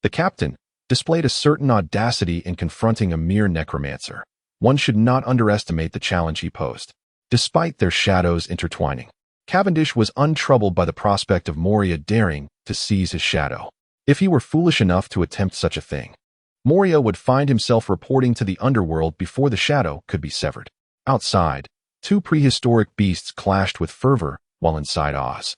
the captain, displayed a certain audacity in confronting a mere necromancer. One should not underestimate the challenge he posed. Despite their shadows intertwining, Cavendish was untroubled by the prospect of Moria daring to seize his shadow. If he were foolish enough to attempt such a thing, Moria would find himself reporting to the underworld before the shadow could be severed. Outside, two prehistoric beasts clashed with fervor, while inside Oz,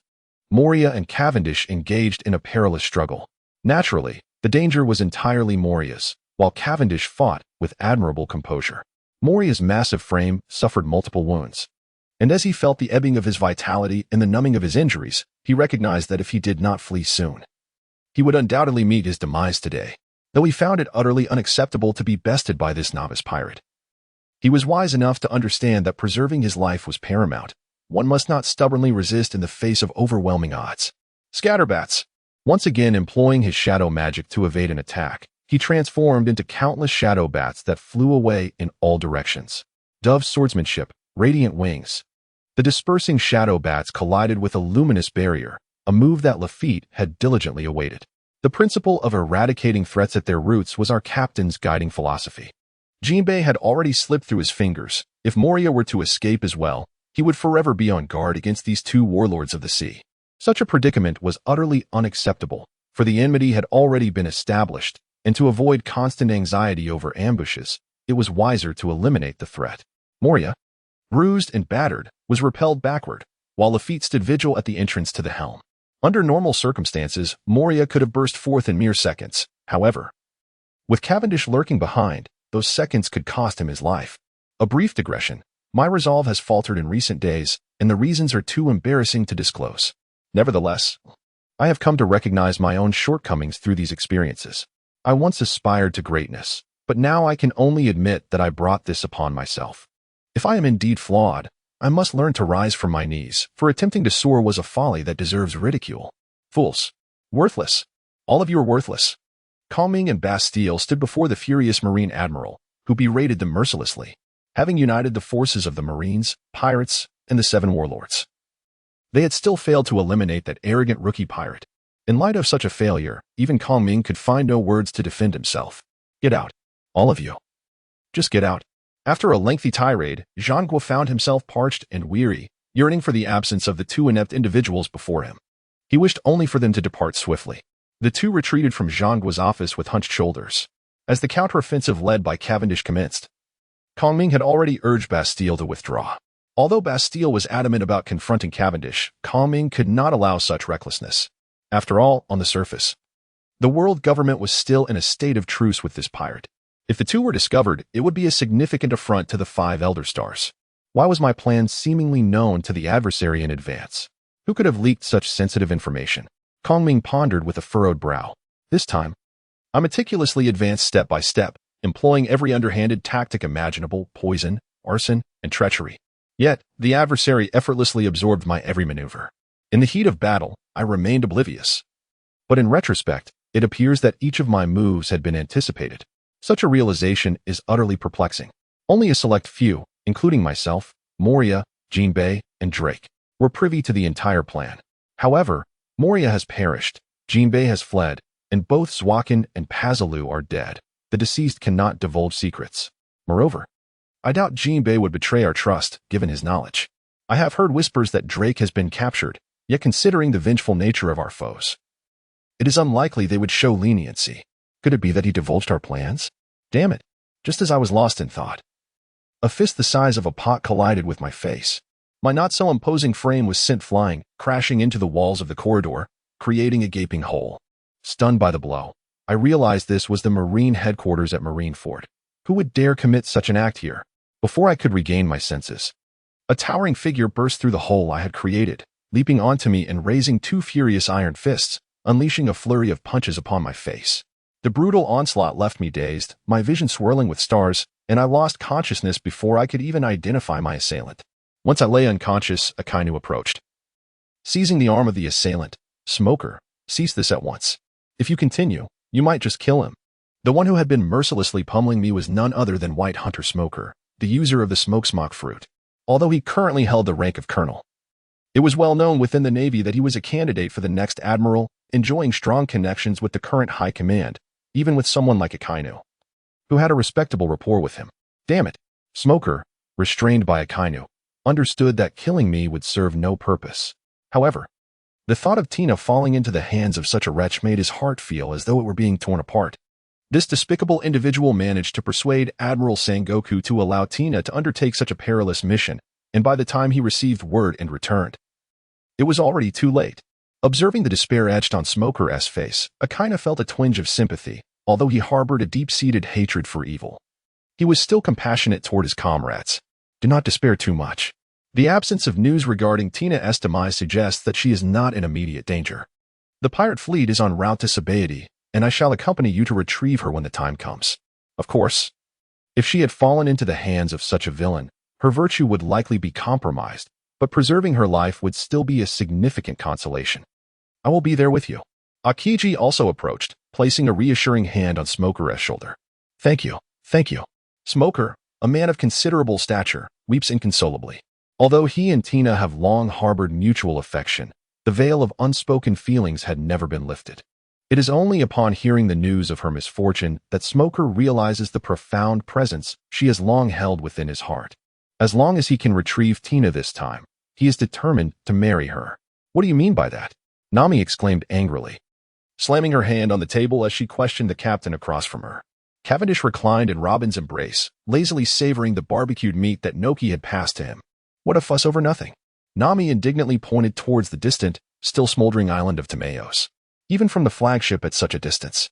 Moria and Cavendish engaged in a perilous struggle. Naturally, the danger was entirely Moria's, while Cavendish fought with admirable composure. Moria's massive frame suffered multiple wounds, and as he felt the ebbing of his vitality and the numbing of his injuries, he recognized that if he did not flee soon, he would undoubtedly meet his demise today. Though he found it utterly unacceptable to be bested by this novice pirate, he was wise enough to understand that preserving his life was paramount. One must not stubbornly resist in the face of overwhelming odds. Scatterbats! Once again employing his shadow magic to evade an attack, he transformed into countless shadow bats that flew away in all directions. Dove swordsmanship, radiant wings. The dispersing shadow bats collided with a luminous barrier, a move that Lafitte had diligently awaited. The principle of eradicating threats at their roots was our captain's guiding philosophy. Jinbei had already slipped through his fingers. If Moria were to escape as well, he would forever be on guard against these two warlords of the sea. Such a predicament was utterly unacceptable, for the enmity had already been established, and to avoid constant anxiety over ambushes, it was wiser to eliminate the threat. Moria, bruised and battered, was repelled backward, while Lafitte stood vigil at the entrance to the helm. Under normal circumstances, Moria could have burst forth in mere seconds. However, with Cavendish lurking behind, those seconds could cost him his life. A brief digression. My resolve has faltered in recent days, and the reasons are too embarrassing to disclose. Nevertheless, I have come to recognize my own shortcomings through these experiences. I once aspired to greatness, but now I can only admit that I brought this upon myself. If I am indeed flawed, I must learn to rise from my knees, for attempting to soar was a folly that deserves ridicule. Fools. Worthless. All of you are worthless. Calming and Bastille stood before the furious Marine Admiral, who berated them mercilessly, having united the forces of the Marines, pirates, and the Seven Warlords. They had still failed to eliminate that arrogant rookie pirate. In light of such a failure, even Kong Ming could find no words to defend himself. Get out. All of you. Just get out. After a lengthy tirade, Zhang Guo found himself parched and weary, yearning for the absence of the two inept individuals before him. He wished only for them to depart swiftly. The two retreated from Zhang Guo's office with hunched shoulders. As the counteroffensive led by Cavendish commenced, Kong Ming had already urged Bastille to withdraw. Although Bastille was adamant about confronting Cavendish, Kong Ming could not allow such recklessness. After all, on the surface, the world government was still in a state of truce with this pirate. If the two were discovered, it would be a significant affront to the 5 Elder Stars. Why was my plan seemingly known to the adversary in advance? Who could have leaked such sensitive information? Kong Ming pondered with a furrowed brow. This time, I meticulously advanced step by step, employing every underhanded tactic imaginable: poison, arson, and treachery. Yet, the adversary effortlessly absorbed my every maneuver. In the heat of battle, I remained oblivious. But in retrospect, it appears that each of my moves had been anticipated. Such a realization is utterly perplexing. Only a select few, including myself, Moria, Jinbei, and Drake, were privy to the entire plan. However, Moria has perished, Jinbei has fled, and both Zwakin and Pazalu are dead. The deceased cannot divulge secrets. Moreover, I doubt Jinbei would betray our trust, given his knowledge. I have heard whispers that Drake has been captured, yet considering the vengeful nature of our foes, it is unlikely they would show leniency. Could it be that he divulged our plans? Damn it, just as I was lost in thought. A fist the size of a pot collided with my face. My not-so-imposing frame was sent flying, crashing into the walls of the corridor, creating a gaping hole. Stunned by the blow, I realized this was the Marine headquarters at Marineford. Who would dare commit such an act here? Before I could regain my senses, a towering figure burst through the hole I had created, leaping onto me and raising two furious iron fists, unleashing a flurry of punches upon my face. The brutal onslaught left me dazed, my vision swirling with stars, and I lost consciousness before I could even identify my assailant. Once I lay unconscious, Akainu approached. Seizing the arm of the assailant, "Smoker, cease this at once. If you continue, you might just kill him." The one who had been mercilessly pummeling me was none other than White Hunter Smoker, the user of the smoke fruit. Although he currently held the rank of colonel, it was well known within the Navy that he was a candidate for the next admiral, enjoying strong connections with the current high command, even with someone like Akainu, who had a respectable rapport with him. Damn it! Smoker, restrained by Akainu, understood that killing me would serve no purpose. However, the thought of Tina falling into the hands of such a wretch made his heart feel as though it were being torn apart. This despicable individual managed to persuade Admiral Sengoku to allow Tina to undertake such a perilous mission, and by the time he received word and returned, it was already too late. Observing the despair etched on Smoker's face, Akainu felt a twinge of sympathy, although he harbored a deep-seated hatred for evil. He was still compassionate toward his comrades. Do not despair too much. The absence of news regarding Tina's demise suggests that she is not in immediate danger. The pirate fleet is en route to Sabaody, and I shall accompany you to retrieve her when the time comes. Of course, if she had fallen into the hands of such a villain, her virtue would likely be compromised, but preserving her life would still be a significant consolation. I will be there with you. Akiji also approached, placing a reassuring hand on Smoker's shoulder. Thank you, thank you. Smoker, a man of considerable stature, weeps inconsolably. Although he and Tina have long harbored mutual affection, the veil of unspoken feelings had never been lifted. It is only upon hearing the news of her misfortune that Smoker realizes the profound presence she has long held within his heart. As long as he can retrieve Tina this time, he is determined to marry her. What do you mean by that? Nami exclaimed angrily, slamming her hand on the table as she questioned the captain across from her. Cavendish reclined in Robin's embrace, lazily savoring the barbecued meat that Noki had passed to him. What a fuss over nothing. Nami indignantly pointed towards the distant, still smoldering island of Timaeus. Even from the flagship at such a distance,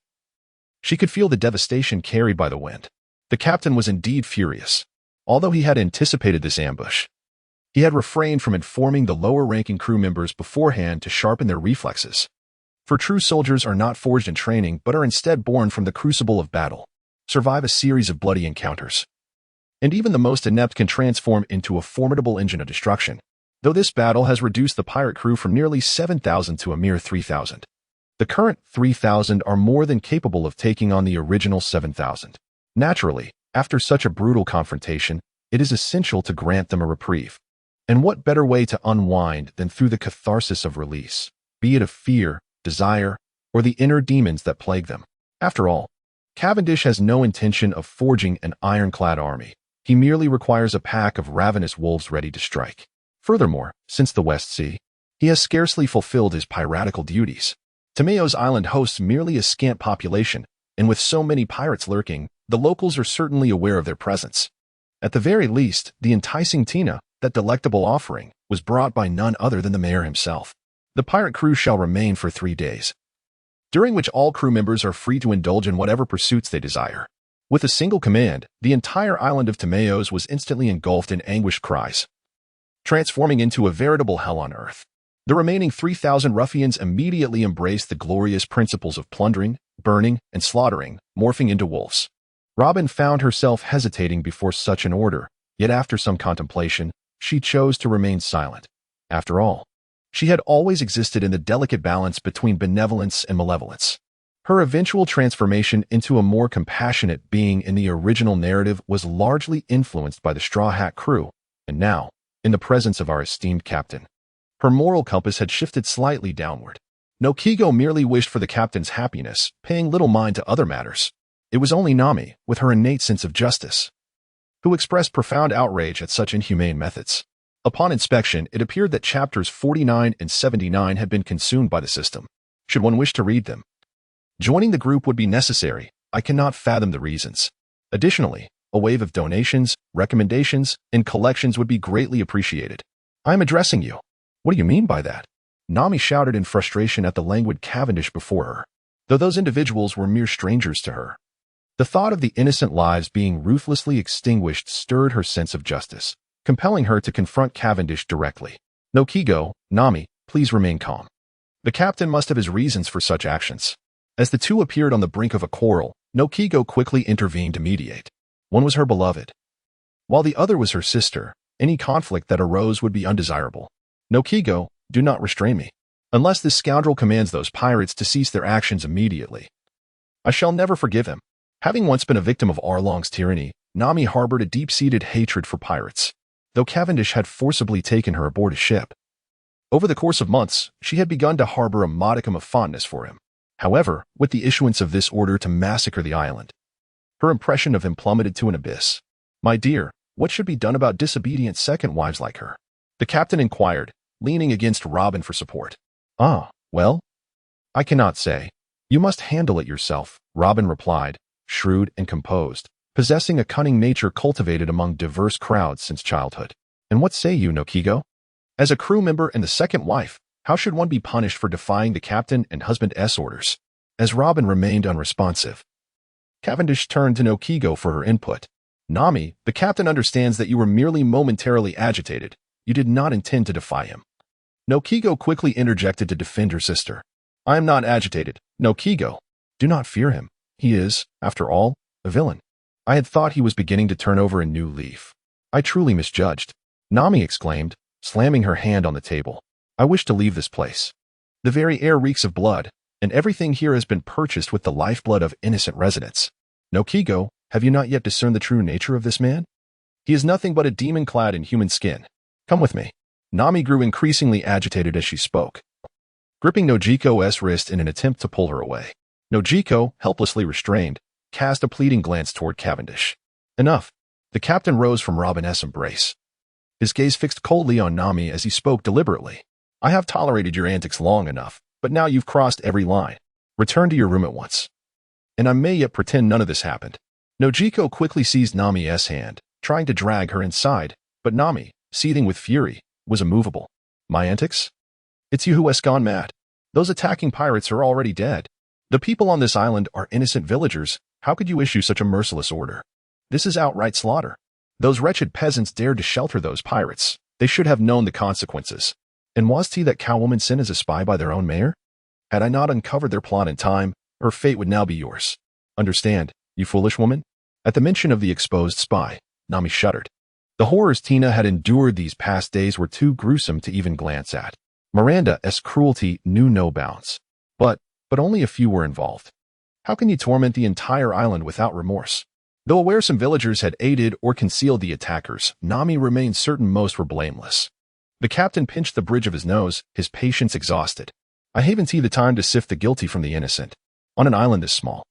she could feel the devastation carried by the wind. The captain was indeed furious. Although he had anticipated this ambush, he had refrained from informing the lower-ranking crew members beforehand to sharpen their reflexes. For true soldiers are not forged in training but are instead born from the crucible of battle, survive a series of bloody encounters. And even the most inept can transform into a formidable engine of destruction, though this battle has reduced the pirate crew from nearly 7,000 to a mere 3,000. The current 3,000 are more than capable of taking on the original 7,000. Naturally, after such a brutal confrontation, it is essential to grant them a reprieve. And what better way to unwind than through the catharsis of release, be it of fear, desire, or the inner demons that plague them? After all, Cavendish has no intention of forging an ironclad army. He merely requires a pack of ravenous wolves ready to strike. Furthermore, since the West Sea, he has scarcely fulfilled his piratical duties. Timaeus Island hosts merely a scant population, and with so many pirates lurking, the locals are certainly aware of their presence. At the very least, the enticing Tina, that delectable offering, was brought by none other than the mayor himself. The pirate crew shall remain for 3 days, during which all crew members are free to indulge in whatever pursuits they desire. With a single command, the entire island of Timaeus was instantly engulfed in anguished cries, transforming into a veritable hell on earth. The remaining 3,000 ruffians immediately embraced the glorious principles of plundering, burning, and slaughtering, morphing into wolves. Robin found herself hesitating before such an order, yet after some contemplation, she chose to remain silent. After all, she had always existed in the delicate balance between benevolence and malevolence. Her eventual transformation into a more compassionate being in the original narrative was largely influenced by the Straw Hat crew, and now, in the presence of our esteemed captain, her moral compass had shifted slightly downward. Nokigo merely wished for the captain's happiness, paying little mind to other matters. It was only Nami, with her innate sense of justice, who expressed profound outrage at such inhumane methods. Upon inspection, it appeared that chapters 49 and 79 had been consumed by the system, should one wish to read them. Joining the group would be necessary. I cannot fathom the reasons. Additionally, a wave of donations, recommendations, and collections would be greatly appreciated. I am addressing you. What do you mean by that? Nami shouted in frustration at the languid Cavendish before her, though those individuals were mere strangers to her. The thought of the innocent lives being ruthlessly extinguished stirred her sense of justice, compelling her to confront Cavendish directly. Nokigo, Nami, please remain calm. The captain must have his reasons for such actions. As the two appeared on the brink of a quarrel, Nokigo quickly intervened to mediate. One was her beloved, while the other was her sister. Any conflict that arose would be undesirable. Nokigo, do not restrain me, unless this scoundrel commands those pirates to cease their actions immediately. I shall never forgive him. Having once been a victim of Arlong's tyranny, Nami harbored a deep-seated hatred for pirates, though Cavendish had forcibly taken her aboard a ship. Over the course of months, she had begun to harbor a modicum of fondness for him. However, with the issuance of this order to massacre the island, her impression of him plummeted to an abyss. My dear, what should be done about disobedient second wives like her? The captain inquired, leaning against Robin for support. Ah, well, I cannot say. You must handle it yourself, Robin replied, shrewd and composed, possessing a cunning nature cultivated among diverse crowds since childhood. And what say you, Nokigo? As a crew member and the second wife, how should one be punished for defying the captain and husband's orders? As Robin remained unresponsive, Cavendish turned to Nokigo for her input. Nami, the captain understands that you were merely momentarily agitated. You did not intend to defy him. Nokigo quickly interjected to defend her sister. I am not agitated. Nokigo, do not fear him. He is, after all, a villain. I had thought he was beginning to turn over a new leaf. I truly misjudged. Nami exclaimed, slamming her hand on the table. I wish to leave this place. The very air reeks of blood, and everything here has been purchased with the lifeblood of innocent residents. Nokigo, have you not yet discerned the true nature of this man? He is nothing but a demon clad in human skin. Come with me. Nami grew increasingly agitated as she spoke, gripping Nojiko's wrist in an attempt to pull her away. Nojiko, helplessly restrained, cast a pleading glance toward Cavendish. Enough. The captain rose from Robin's embrace, his gaze fixed coldly on Nami as he spoke deliberately. I have tolerated your antics long enough, but now you've crossed every line. Return to your room at once. And I may yet pretend none of this happened. Nojiko quickly seized Nami's hand, trying to drag her inside, but Nami, seething with fury, was immovable. My antics? It's you who has gone mad. Those attacking pirates are already dead. The people on this island are innocent villagers. How could you issue such a merciless order? This is outright slaughter. Those wretched peasants dared to shelter those pirates. They should have known the consequences. And was he that cowwoman sent as a spy by their own mayor? Had I not uncovered their plot in time, her fate would now be yours. Understand, you foolish woman? At the mention of the exposed spy, Nami shuddered. The horrors Tina had endured these past days were too gruesome to even glance at. Miranda's cruelty knew no bounds. But only a few were involved. How can you torment the entire island without remorse? Though aware some villagers had aided or concealed the attackers, Nami remained certain most were blameless. The captain pinched the bridge of his nose, his patience exhausted. I haven't the time to sift the guilty from the innocent. On an island this small,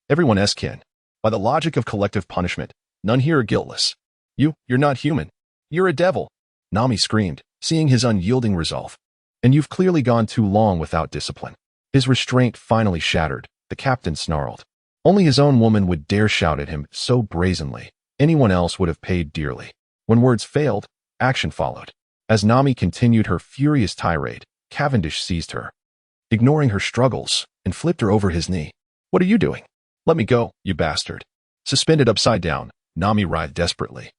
everyone's kin. By the logic of collective punishment, none here are guiltless. You're not human. You're a devil. Nami screamed, seeing his unyielding resolve. And you've clearly gone too long without discipline. His restraint finally shattered. The captain snarled. Only his own woman would dare shout at him so brazenly. Anyone else would have paid dearly. When words failed, action followed. As Nami continued her furious tirade, Cavendish seized her, ignoring her struggles, and flipped her over his knee. What are you doing? Let me go, you bastard. Suspended upside down, Nami writhed desperately.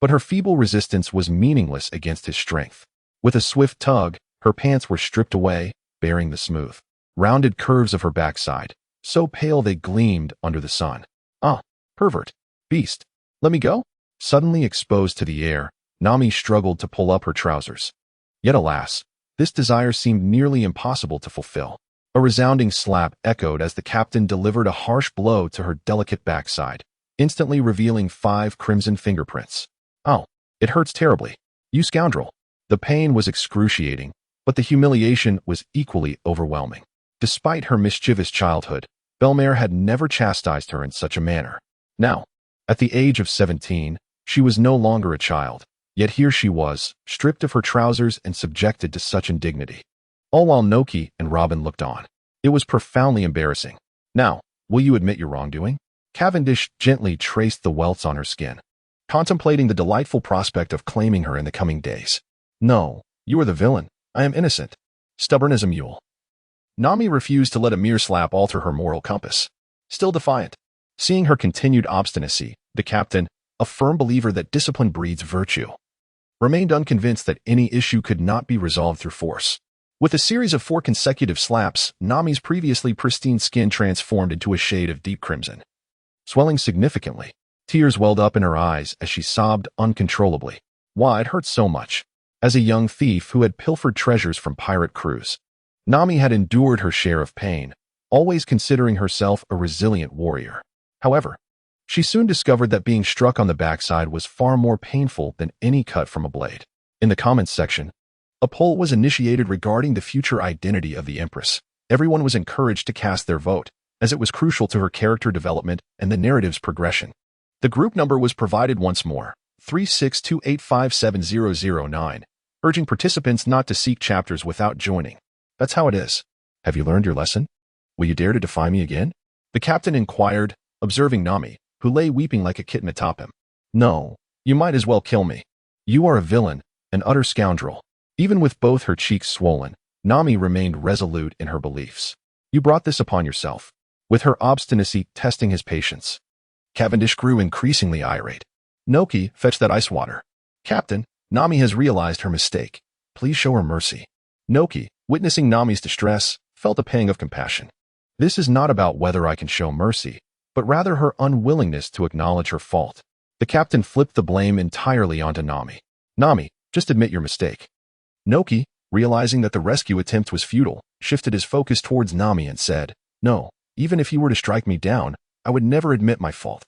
But her feeble resistance was meaningless against his strength. With a swift tug, her pants were stripped away, baring the smooth, rounded curves of her backside, so pale they gleamed under the sun. Ah, pervert, beast, let me go? Suddenly exposed to the air, Nami struggled to pull up her trousers. Yet alas, this desire seemed nearly impossible to fulfill. A resounding slap echoed as the captain delivered a harsh blow to her delicate backside, instantly revealing 5 crimson fingerprints. "Oh, it hurts terribly, you scoundrel." The pain was excruciating, but the humiliation was equally overwhelming. Despite her mischievous childhood, Belmare had never chastised her in such a manner. Now, at the age of 17, she was no longer a child, yet here she was, stripped of her trousers and subjected to such indignity. All while Noki and Robin looked on. It was profoundly embarrassing. "Now, will you admit your wrongdoing?" Cavendish gently traced the welts on her skin, contemplating the delightful prospect of claiming her in the coming days. "No, you are the villain. I am innocent." Stubborn as a mule. Nami refused to let a mere slap alter her moral compass. Still defiant, seeing her continued obstinacy, the captain, a firm believer that discipline breeds virtue, remained unconvinced that any issue could not be resolved through force. With a series of 4 consecutive slaps, Nami's previously pristine skin transformed into a shade of deep crimson. Swelling significantly, tears welled up in her eyes as she sobbed uncontrollably. Why it hurt so much? As a young thief who had pilfered treasures from pirate crews, Nami had endured her share of pain, always considering herself a resilient warrior. However, she soon discovered that being struck on the backside was far more painful than any cut from a blade. In the comments section, a poll was initiated regarding the future identity of the Empress. Everyone was encouraged to cast their vote, as it was crucial to her character development and the narrative's progression. The group number was provided once more, 362857009, urging participants not to seek chapters without joining. "That's how it is. Have you learned your lesson? Will you dare to defy me again?" the captain inquired, observing Nami, who lay weeping like a kitten atop him. "No, you might as well kill me. You are a villain, an utter scoundrel." Even with both her cheeks swollen, Nami remained resolute in her beliefs. "You brought this upon yourself." With her obstinacy testing his patience, Cavendish grew increasingly irate. "Noki, fetch that ice water." "Captain, Nami has realized her mistake. Please show her mercy." Noki, witnessing Nami's distress, felt a pang of compassion. "This is not about whether I can show mercy, but rather her unwillingness to acknowledge her fault." The captain flipped the blame entirely onto Nami. "Nami, just admit your mistake." Noki, realizing that the rescue attempt was futile, shifted his focus towards Nami and said, "No, even if he were to strike me down, I would never admit my fault.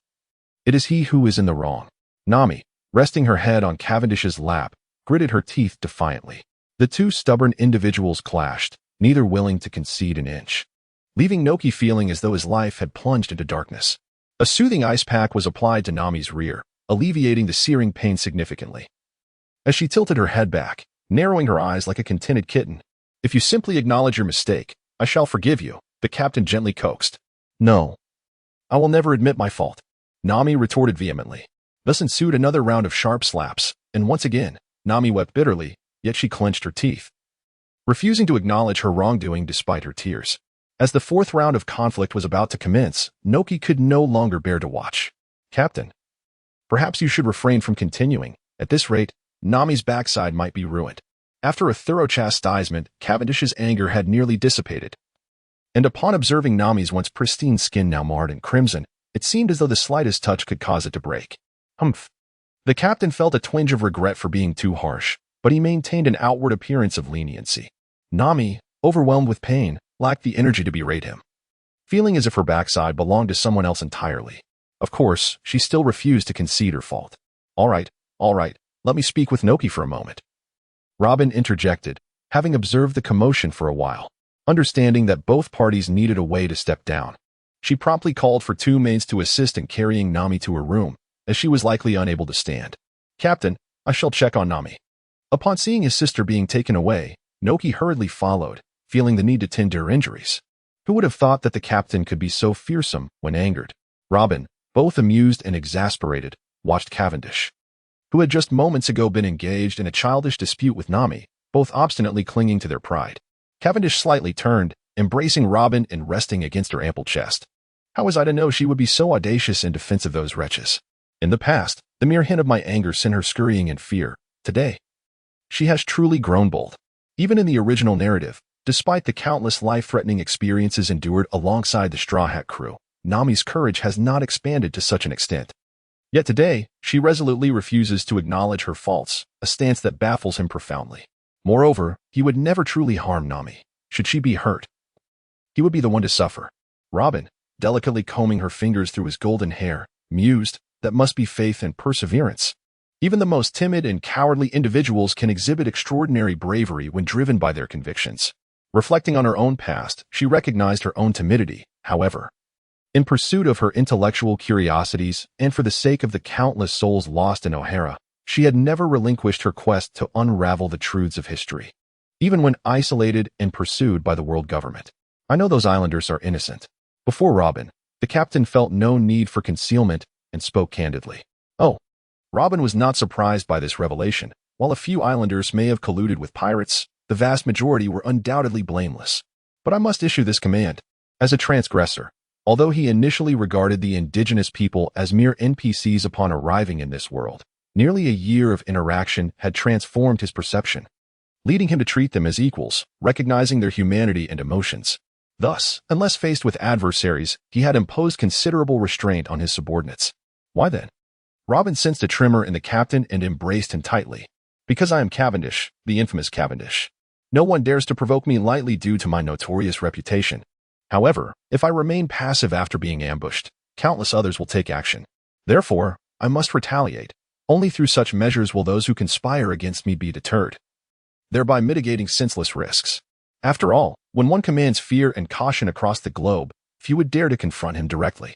It is he who is in the wrong." Nami, resting her head on Cavendish's lap, gritted her teeth defiantly. The 2 stubborn individuals clashed, neither willing to concede an inch, leaving Noki feeling as though his life had plunged into darkness. A soothing ice pack was applied to Nami's rear, alleviating the searing pain significantly. As she tilted her head back, narrowing her eyes like a contented kitten, "If you simply acknowledge your mistake, I shall forgive you," the captain gently coaxed. "No, I will never admit my fault," Nami retorted vehemently. Thus ensued another round of sharp slaps, and once again, Nami wept bitterly, yet she clenched her teeth, refusing to acknowledge her wrongdoing despite her tears. As the 4th round of conflict was about to commence, Noki could no longer bear to watch. "Captain, perhaps you should refrain from continuing. At this rate, Nami's backside might be ruined." After a thorough chastisement, Cavendish's anger had nearly dissipated, and upon observing Nami's once pristine skin now marred in crimson, it seemed as though the slightest touch could cause it to break. Humph. The captain felt a twinge of regret for being too harsh, but he maintained an outward appearance of leniency. Nami, overwhelmed with pain, lacked the energy to berate him, feeling as if her backside belonged to someone else entirely. Of course, she still refused to concede her fault. All right, let me speak with Noki for a moment." Robin interjected, having observed the commotion for a while. Understanding that both parties needed a way to step down, she promptly called for 2 maids to assist in carrying Nami to her room, as she was likely unable to stand. "Captain, I shall check on Nami." Upon seeing his sister being taken away, Noki hurriedly followed, feeling the need to tend to her injuries. Who would have thought that the captain could be so fearsome when angered? Robin, both amused and exasperated, watched Cavendish, who had just moments ago been engaged in a childish dispute with Nami, both obstinately clinging to their pride. Cavendish slightly turned, embracing Robin and resting against her ample chest. How was I to know she would be so audacious in defense of those wretches? In the past, the mere hint of my anger sent her scurrying in fear. Today, she has truly grown bold. Even in the original narrative, despite the countless life-threatening experiences endured alongside the Straw Hat crew, Nami's courage has not expanded to such an extent. Yet today, she resolutely refuses to acknowledge her faults, a stance that baffles him profoundly. Moreover, he would never truly harm Nami. Should she be hurt, he would be the one to suffer. Robin, delicately combing her fingers through his golden hair, mused, that must be faith and perseverance. Even the most timid and cowardly individuals can exhibit extraordinary bravery when driven by their convictions. Reflecting on her own past, she recognized her own timidity, however. In pursuit of her intellectual curiosities and for the sake of the countless souls lost in O'Hara, she had never relinquished her quest to unravel the truths of history. Even when isolated and pursued by the world government. I know those islanders are innocent. Before Robin, the captain felt no need for concealment and spoke candidly. Oh, Robin was not surprised by this revelation. While a few islanders may have colluded with pirates, the vast majority were undoubtedly blameless. But I must issue this command. As a transgressor, although he initially regarded the indigenous people as mere NPCs upon arriving in this world, nearly a year of interaction had transformed his perception, leading him to treat them as equals, recognizing their humanity and emotions. Thus, unless faced with adversaries, he had imposed considerable restraint on his subordinates. Why then? Robin sensed a tremor in the captain and embraced him tightly. Because I am Cavendish, the infamous Cavendish. No one dares to provoke me lightly due to my notorious reputation. However, if I remain passive after being ambushed, countless others will take action. Therefore, I must retaliate. Only through such measures will those who conspire against me be deterred, thereby mitigating senseless risks. After all, when one commands fear and caution across the globe, few would dare to confront him directly.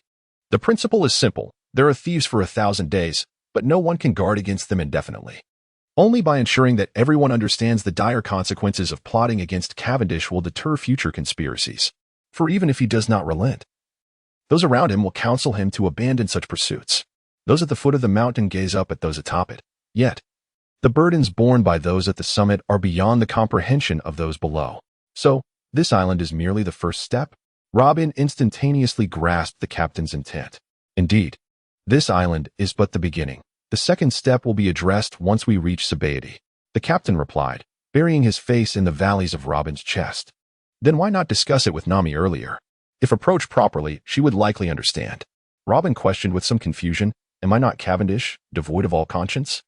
The principle is simple. There are thieves for 1,000 days, but no one can guard against them indefinitely. Only by ensuring that everyone understands the dire consequences of plotting against Cavendish will deter future conspiracies. For even if he does not relent, those around him will counsel him to abandon such pursuits. Those at the foot of the mountain gaze up at those atop it. Yet, the burdens borne by those at the summit are beyond the comprehension of those below. So, this island is merely the first step? Robin instantaneously grasped the captain's intent. Indeed, this island is but the beginning. The second step will be addressed once we reach Sabaody. The captain replied, burying his face in the valleys of Robin's chest. Then why not discuss it with Nami earlier? If approached properly, she would likely understand. Robin questioned with some confusion, am I not Cavendish, devoid of all conscience?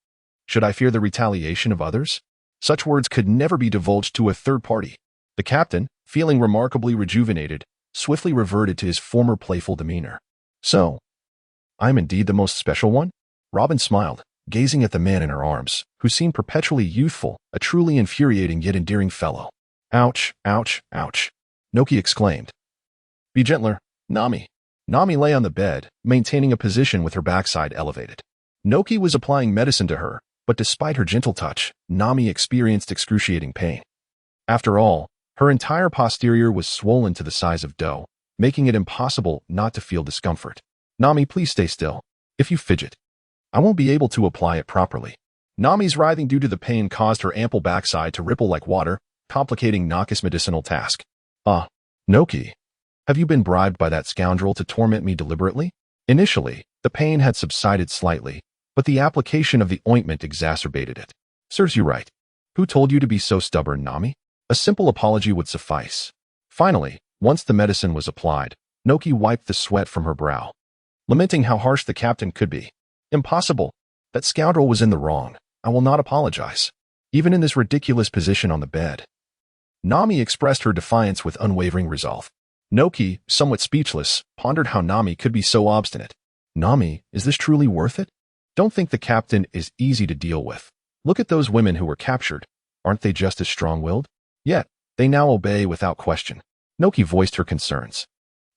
Should I fear the retaliation of others? Such words could never be divulged to a third party. The captain, feeling remarkably rejuvenated, swiftly reverted to his former playful demeanor. So, I'm indeed the most special one? Robin smiled, gazing at the man in her arms, who seemed perpetually youthful, a truly infuriating yet endearing fellow. Ouch, ouch, ouch, Noki exclaimed. Be gentler, Nami. Nami lay on the bed, maintaining a position with her backside elevated. Noki was applying medicine to her, but despite her gentle touch, Nami experienced excruciating pain. After all, her entire posterior was swollen to the size of dough, making it impossible not to feel discomfort. Nami, please stay still. If you fidget, I won't be able to apply it properly. Nami's writhing due to the pain caused her ample backside to ripple like water, complicating Naka's medicinal task. Noki, have you been bribed by that scoundrel to torment me deliberately? Initially, the pain had subsided slightly, but the application of the ointment exacerbated it. Serves you right. Who told you to be so stubborn, Nami? A simple apology would suffice. Finally, once the medicine was applied, Noki wiped the sweat from her brow, lamenting how harsh the captain could be. Impossible. That scoundrel was in the wrong. I will not apologize. Even in this ridiculous position on the bed. Nami expressed her defiance with unwavering resolve. Noki, somewhat speechless, pondered how Nami could be so obstinate. Nami, is this truly worth it? Don't think the captain is easy to deal with. Look at those women who were captured. Aren't they just as strong-willed? Yet, they now obey without question. Noki voiced her concerns.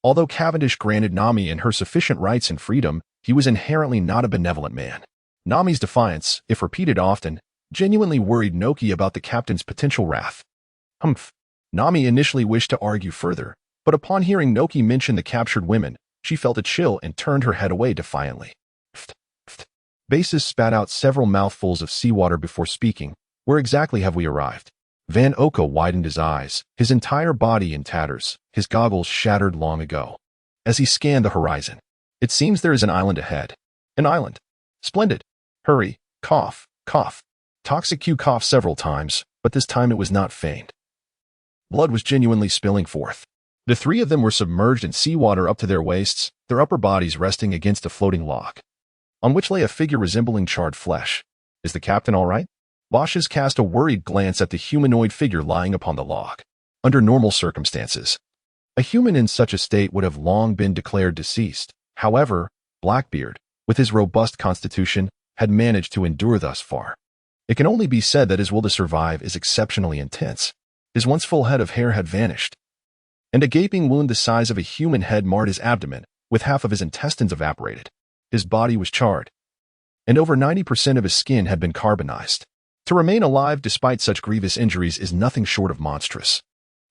Although Cavendish granted Nami and her sufficient rights and freedom, he was inherently not a benevolent man. Nami's defiance, if repeated often, genuinely worried Noki about the captain's potential wrath. Nami initially wished to argue further, but upon hearing Noki mention the captured women, she felt a chill and turned her head away defiantly. Basis spat out several mouthfuls of seawater before speaking. Where exactly have we arrived? Van Oka widened his eyes, his entire body in tatters, his goggles shattered long ago. As he scanned the horizon, it seems there is an island ahead. An island. Splendid. Hurry, cough, cough. Toxic Q coughed several times, but this time it was not feigned. Blood was genuinely spilling forth. The three of them were submerged in seawater up to their waists, their upper bodies resting against a floating log. on which lay a figure resembling charred flesh. "Is the captain all right?" Bosch's cast a worried glance at the humanoid figure lying upon the log. Under normal circumstances, a human in such a state would have long been declared deceased. However, Blackbeard, with his robust constitution, had managed to endure thus far. It can only be said that his will to survive is exceptionally intense. His once full head of hair had vanished, and a gaping wound the size of a human head marred his abdomen, with half of his intestines evaporated. His body was charred, and over 90% of his skin had been carbonized. To remain alive despite such grievous injuries is nothing short of monstrous.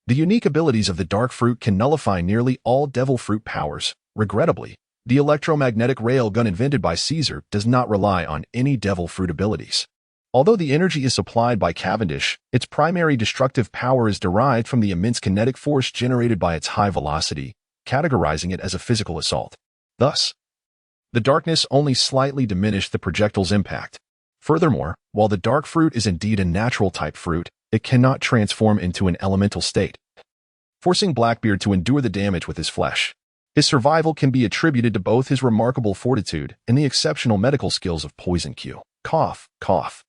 The unique abilities of the dark fruit can nullify nearly all devil fruit powers. Regrettably, the electromagnetic railgun invented by Caesar does not rely on any devil fruit abilities. Although the energy is supplied by Cavendish, its primary destructive power is derived from the immense kinetic force generated by its high velocity, categorizing it as a physical assault. Thus, the darkness only slightly diminished the projectile's impact. Furthermore, while the dark fruit is indeed a natural type fruit, it cannot transform into an elemental state, forcing Blackbeard to endure the damage with his flesh. His survival can be attributed to both his remarkable fortitude and the exceptional medical skills of Poison Q. Cough, cough.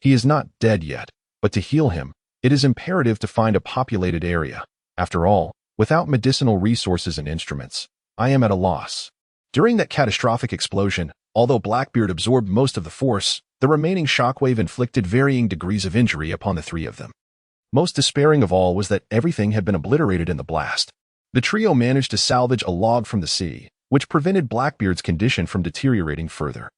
He is not dead yet, but to heal him, it is imperative to find a populated area. After all, without medicinal resources and instruments, I am at a loss. During that catastrophic explosion, although Blackbeard absorbed most of the force, the remaining shockwave inflicted varying degrees of injury upon the three of them. Most despairing of all was that everything had been obliterated in the blast. The trio managed to salvage a log from the sea, which prevented Blackbeard's condition from deteriorating further.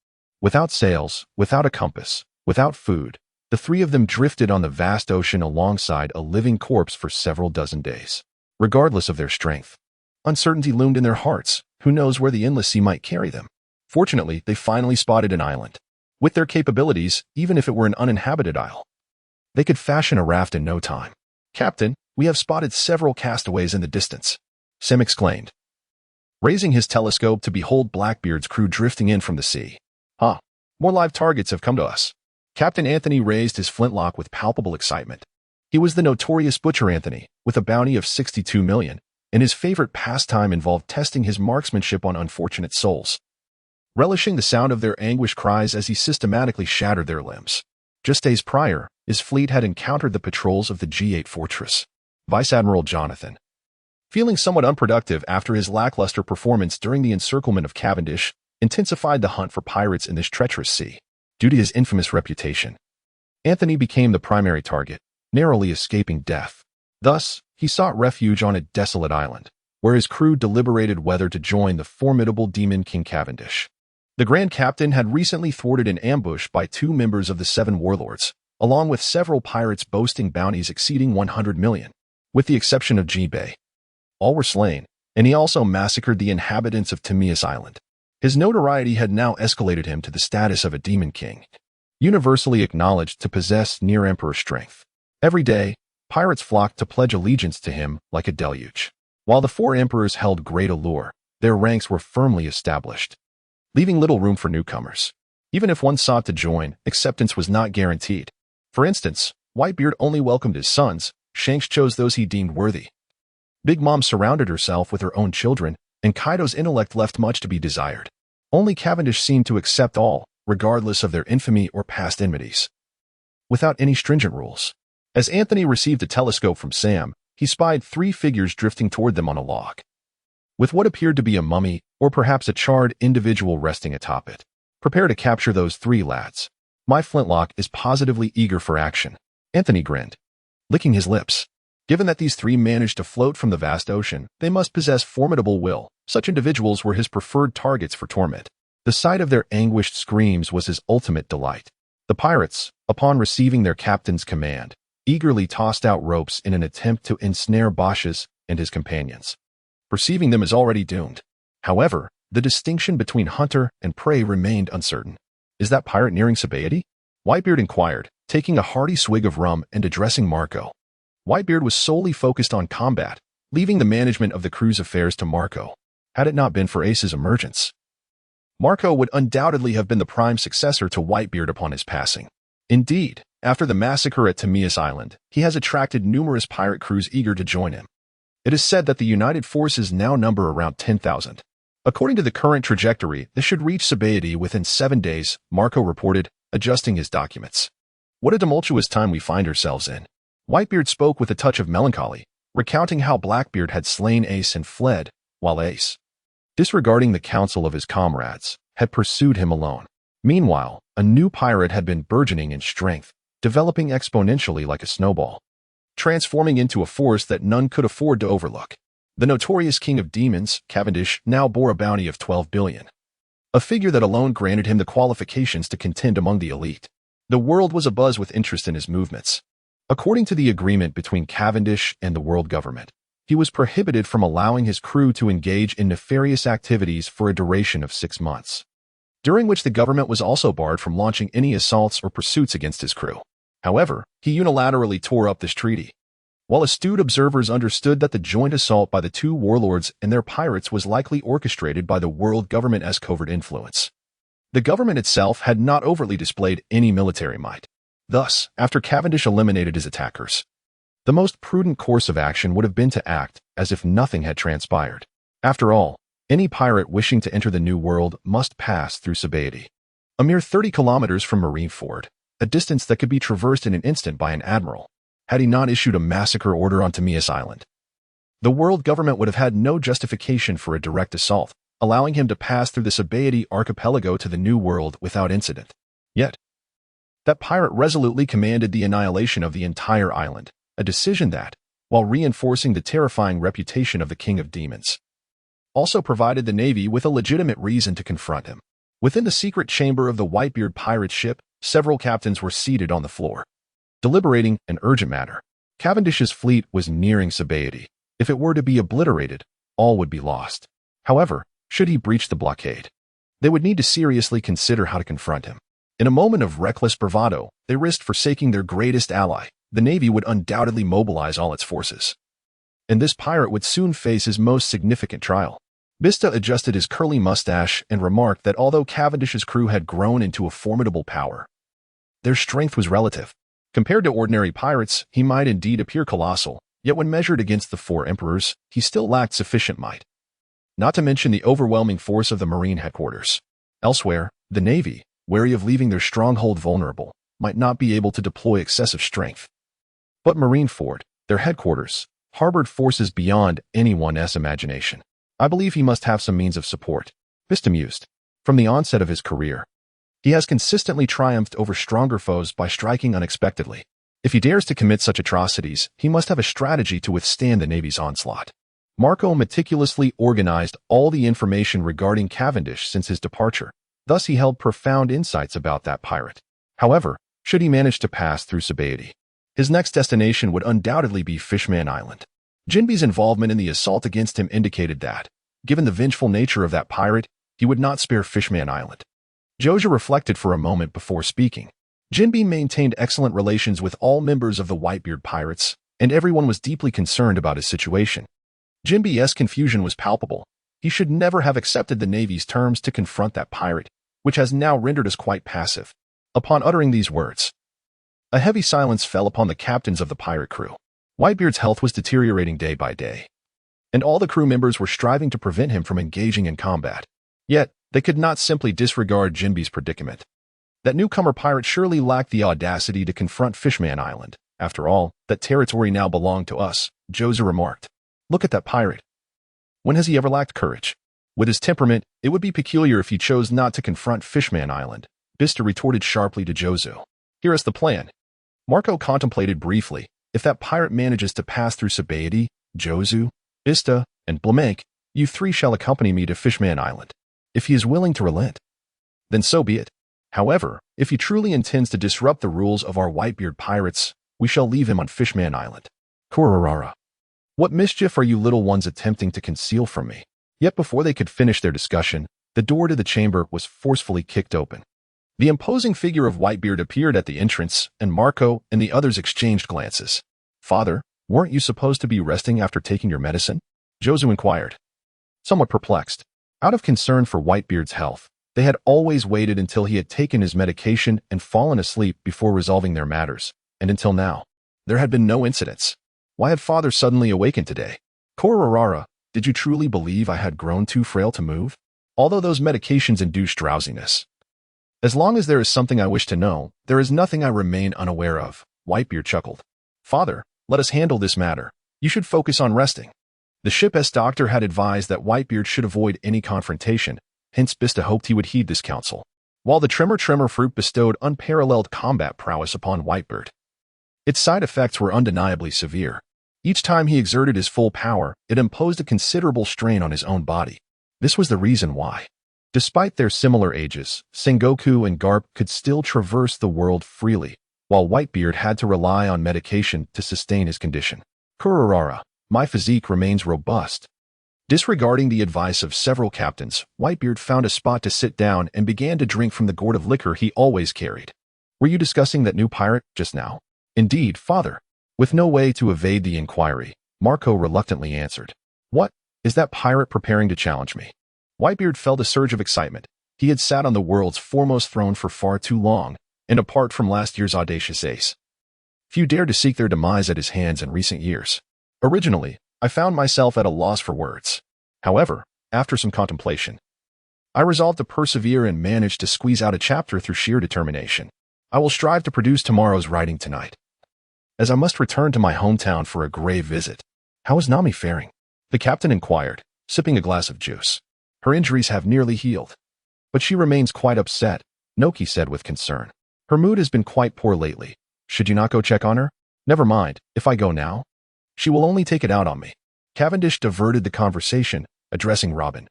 Without sails, without a compass, without food, the three of them drifted on the vast ocean alongside a living corpse for several dozen days. Regardless of their strength, uncertainty loomed in their hearts. Who knows where the endless sea might carry them? Fortunately, they finally spotted an island. With their capabilities, even if it were an uninhabited isle, they could fashion a raft in no time. "Captain, we have spotted several castaways in the distance," Sam exclaimed, raising his telescope to behold Blackbeard's crew drifting in from the sea. "Huh, more live targets have come to us." Captain Anthony raised his flintlock with palpable excitement. He was the notorious Butcher Anthony, with a bounty of 62 million, and his favorite pastime involved testing his marksmanship on unfortunate souls, relishing the sound of their anguished cries as he systematically shattered their limbs. Just days prior, his fleet had encountered the patrols of the G8 fortress. Vice Admiral Jonathan, feeling somewhat unproductive after his lackluster performance during the encirclement of Cavendish, intensified the hunt for pirates in this treacherous sea. Due to his infamous reputation, Anthony became the primary target, narrowly escaping death. Thus, he sought refuge on a desolate island, where his crew deliberated whether to join the formidable demon King Cavendish. The Grand Captain had recently thwarted an ambush by 2 members of the 7 warlords, along with several pirates boasting bounties exceeding 100 million, with the exception of G-Bay. All were slain, and he also massacred the inhabitants of Timaeus Island. His notoriety had now escalated him to the status of a demon king, universally acknowledged to possess near-emperor strength. Every day, pirates flocked to pledge allegiance to him like a deluge. While the 4 emperors held great allure, their ranks were firmly established, leaving little room for newcomers. Even if one sought to join, acceptance was not guaranteed. For instance, Whitebeard only welcomed his sons. Shanks chose those he deemed worthy. Big Mom surrounded herself with her own children, and Kaido's intellect left much to be desired. Only Cavendish seemed to accept all, regardless of their infamy or past enmities, without any stringent rules. As Anthony received a telescope from Sam, he spied 3 figures drifting toward them on a log, with what appeared to be a mummy or perhaps a charred individual resting atop it. "Prepare to capture those 3 lads. My flintlock is positively eager for action." Anthony grinned, licking his lips. Given that these 3 managed to float from the vast ocean, they must possess formidable will. Such individuals were his preferred targets for torment. The sight of their anguished screams was his ultimate delight. The pirates, upon receiving their captain's command, eagerly tossed out ropes in an attempt to ensnare Bosch's and his companions, perceiving them as already doomed. However, the distinction between hunter and prey remained uncertain. "Is that pirate nearing satiety?" Whitebeard inquired, taking a hearty swig of rum and addressing Marco. Whitebeard was solely focused on combat, leaving the management of the crew's affairs to Marco. Had it not been for Ace's emergence, Marco would undoubtedly have been the prime successor to Whitebeard upon his passing. Indeed, after the massacre at Timaeus Island, he has attracted numerous pirate crews eager to join him. It is said that the united forces now number around 10,000. According to the current trajectory, this should reach Sabaody within 7 days, Marco reported, adjusting his documents. What a tumultuous time we find ourselves in. Whitebeard spoke with a touch of melancholy, recounting how Blackbeard had slain Ace and fled, while Ace, disregarding the counsel of his comrades, had pursued him alone. Meanwhile, a new pirate had been burgeoning in strength, developing exponentially like a snowball, transforming into a force that none could afford to overlook. The notorious king of demons, Cavendish, now bore a bounty of 12 billion, a figure that alone granted him the qualifications to contend among the elite. The world was abuzz with interest in his movements. According to the agreement between Cavendish and the world government, he was prohibited from allowing his crew to engage in nefarious activities for a duration of 6 months, during which the government was also barred from launching any assaults or pursuits against his crew. However, he unilaterally tore up this treaty. While astute observers understood that the joint assault by the two warlords and their pirates was likely orchestrated by the world government as covert influence, the government itself had not overtly displayed any military might. Thus, after Cavendish eliminated his attackers, the most prudent course of action would have been to act as if nothing had transpired. After all, any pirate wishing to enter the New World must pass through Sabaody, a mere 30 kilometers from Marineford, a distance that could be traversed in an instant by an admiral, had he not issued a massacre order on Timaeus Island. The world government would have had no justification for a direct assault, allowing him to pass through the Sabaody archipelago to the New World without incident. Yet, that pirate resolutely commanded the annihilation of the entire island, a decision that, while reinforcing the terrifying reputation of the King of Demons, also provided the Navy with a legitimate reason to confront him. Within the secret chamber of the Whitebeard pirate ship, several captains were seated on the floor, deliberating an urgent matter. Cavendish's fleet was nearing Sabaody. If it were to be obliterated, all would be lost. However, should he breach the blockade, they would need to seriously consider how to confront him. In a moment of reckless bravado, they risked forsaking their greatest ally. The Navy would undoubtedly mobilize all its forces, and this pirate would soon face his most significant trial. Bista adjusted his curly mustache and remarked that although Cavendish's crew had grown into a formidable power, their strength was relative. Compared to ordinary pirates, he might indeed appear colossal, yet when measured against the 4 emperors, he still lacked sufficient might. Not to mention the overwhelming force of the Marine headquarters. Elsewhere, the Navy, wary of leaving their stronghold vulnerable, might not be able to deploy excessive strength. But Marineford, their headquarters, harbored forces beyond anyone's imagination. I believe he must have some means of support. Bista mused. From the onset of his career, he has consistently triumphed over stronger foes by striking unexpectedly. If he dares to commit such atrocities, he must have a strategy to withstand the Navy's onslaught. Marco meticulously organized all the information regarding Cavendish since his departure. Thus he held profound insights about that pirate. However, should he manage to pass through Sabaody, his next destination would undoubtedly be Fishman Island. Jinbi's involvement in the assault against him indicated that, given the vengeful nature of that pirate, he would not spare Fishman Island. Joja reflected for a moment before speaking. Jinbi maintained excellent relations with all members of the Whitebeard pirates, and everyone was deeply concerned about his situation. Jinbi's confusion was palpable. He should never have accepted the Navy's terms to confront that pirate, which has now rendered us quite passive. Upon uttering these words, a heavy silence fell upon the captains of the pirate crew. Whitebeard's health was deteriorating day by day, and all the crew members were striving to prevent him from engaging in combat. Yet, they could not simply disregard Jinbi's predicament. That newcomer pirate surely lacked the audacity to confront Fishman Island. After all, that territory now belonged to us, Joja remarked. Look at that pirate. When has he ever lacked courage? With his temperament, it would be peculiar if he chose not to confront Fishman Island, Bista retorted sharply to Jozu. Here is the plan. Marco contemplated briefly. If that pirate manages to pass through Sabaody, Jozu, Bista, and Blamek, you 3 shall accompany me to Fishman Island. If he is willing to relent, then so be it. However, if he truly intends to disrupt the rules of our Whitebeard pirates, we shall leave him on Fishman Island. Kurarara. What mischief are you little ones attempting to conceal from me? Yet before they could finish their discussion, the door to the chamber was forcefully kicked open. The imposing figure of Whitebeard appeared at the entrance, and Marco and the others exchanged glances. Father, weren't you supposed to be resting after taking your medicine? Jozu inquired, somewhat perplexed. Out of concern for Whitebeard's health, they had always waited until he had taken his medication and fallen asleep before resolving their matters, and until now, there had been no incidents. Why had Father suddenly awakened today? Korarara, Did you truly believe I had grown too frail to move? Although those medications induce drowsiness. As long as there is something I wish to know, there is nothing I remain unaware of, Whitebeard chuckled. Father, let us handle this matter. You should focus on resting. The ship's doctor had advised that Whitebeard should avoid any confrontation, hence Bista hoped he would heed this counsel. While the Tremor fruit bestowed unparalleled combat prowess upon Whitebeard, its side effects were undeniably severe. Each time he exerted his full power, it imposed a considerable strain on his own body. This was the reason why. Despite their similar ages, Sengoku and Garp could still traverse the world freely, while Whitebeard had to rely on medication to sustain his condition. Kurarara, my physique remains robust. Disregarding the advice of several captains, Whitebeard found a spot to sit down and began to drink from the gourd of liquor he always carried. Were you discussing that new pirate just now? Indeed, father. With no way to evade the inquiry, Marco reluctantly answered. What? Is that pirate preparing to challenge me? Whitebeard felt a surge of excitement. He had sat on the world's foremost throne for far too long, and apart from last year's audacious ace, few dared to seek their demise at his hands in recent years. Originally, I found myself at a loss for words. However, after some contemplation, I resolved to persevere and managed to squeeze out a chapter through sheer determination. I will strive to produce tomorrow's writing tonight, as I must return to my hometown for a grave visit. How is Nami faring? The captain inquired, sipping a glass of juice. Her injuries have nearly healed, but she remains quite upset, Noki said with concern. Her mood has been quite poor lately. Should you not go check on her? Never mind, if I go now, she will only take it out on me. Cavendish diverted the conversation, addressing Robin,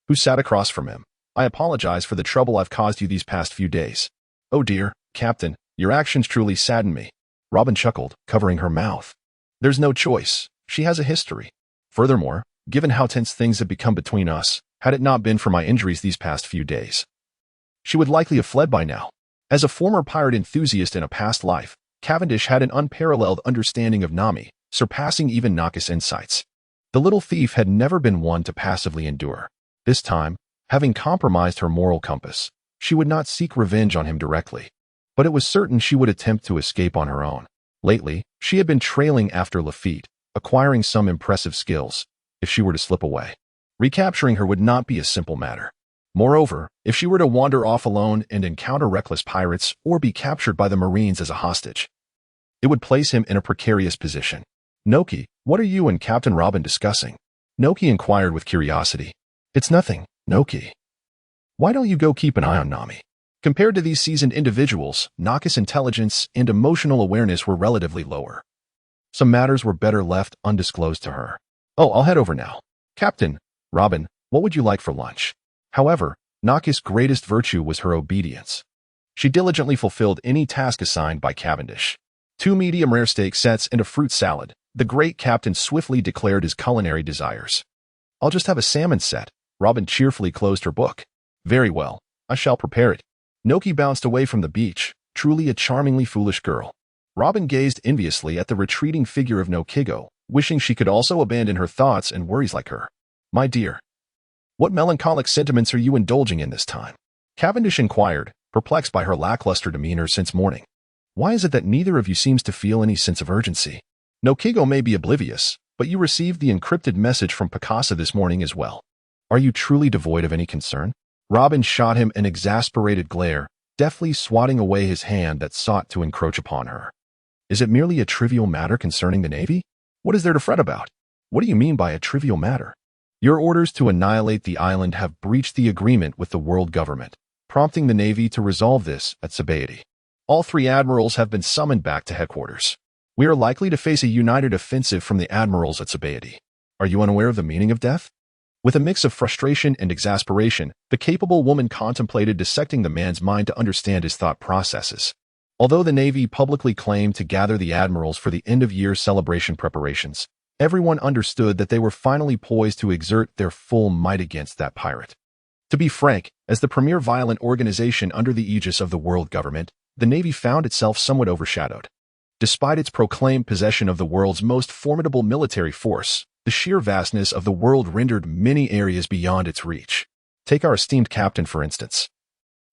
who sat across from him. I apologize for the trouble I've caused you these past few days. Oh dear, Captain, your actions truly sadden me. Robin chuckled, covering her mouth. There's no choice. She has a history. Furthermore, given how tense things have become between us, had it not been for my injuries these past few days, she would likely have fled by now. As a former pirate enthusiast in a past life, Cavendish had an unparalleled understanding of Nami, surpassing even Naka's insights. The little thief had never been one to passively endure. This time, having compromised her moral compass, she would not seek revenge on him directly, but it was certain she would attempt to escape on her own. Lately, she had been trailing after Lafitte, acquiring some impressive skills. If she were to slip away, recapturing her would not be a simple matter. Moreover, if she were to wander off alone and encounter reckless pirates or be captured by the Marines as a hostage, it would place him in a precarious position. Noki, what are you and Captain Robin discussing? Noki inquired with curiosity. It's nothing, Noki. Why don't you go keep an eye on Nami? Compared to these seasoned individuals, Naka's intelligence and emotional awareness were relatively lower. Some matters were better left undisclosed to her. Oh, I'll head over now. Captain, Robin, what would you like for lunch? However, Naka's greatest virtue was her obedience. She diligently fulfilled any task assigned by Cavendish. 2 medium-rare steak sets and a fruit salad. The great captain swiftly declared his culinary desires. I'll just have a salmon set. Robin cheerfully closed her book. Very well, I shall prepare it. Noki bounced away from the beach, truly a charmingly foolish girl. Robin gazed enviously at the retreating figure of Nokigo, wishing she could also abandon her thoughts and worries like her. My dear, what melancholic sentiments are you indulging in this time? Cavendish inquired, perplexed by her lackluster demeanor since morning. Why is it that neither of you seems to feel any sense of urgency? Nokigo may be oblivious, but you received the encrypted message from Picasa this morning as well. Are you truly devoid of any concern? Robin shot him an exasperated glare, deftly swatting away his hand that sought to encroach upon her. Is it merely a trivial matter concerning the Navy? What is there to fret about? What do you mean by a trivial matter? Your orders to annihilate the island have breached the agreement with the world government, prompting the Navy to resolve this at Sabaody. All 3 admirals have been summoned back to headquarters. We are likely to face a united offensive from the admirals at Sabaody. Are you unaware of the meaning of death? With a mix of frustration and exasperation, the capable woman contemplated dissecting the man's mind to understand his thought processes. Although the Navy publicly claimed to gather the admirals for the end-of-year celebration preparations, everyone understood that they were finally poised to exert their full might against that pirate. To be frank, as the premier violent organization under the aegis of the world government, the Navy found itself somewhat overshadowed. Despite its proclaimed possession of the world's most formidable military force, the sheer vastness of the world rendered many areas beyond its reach. Take our esteemed captain, for instance.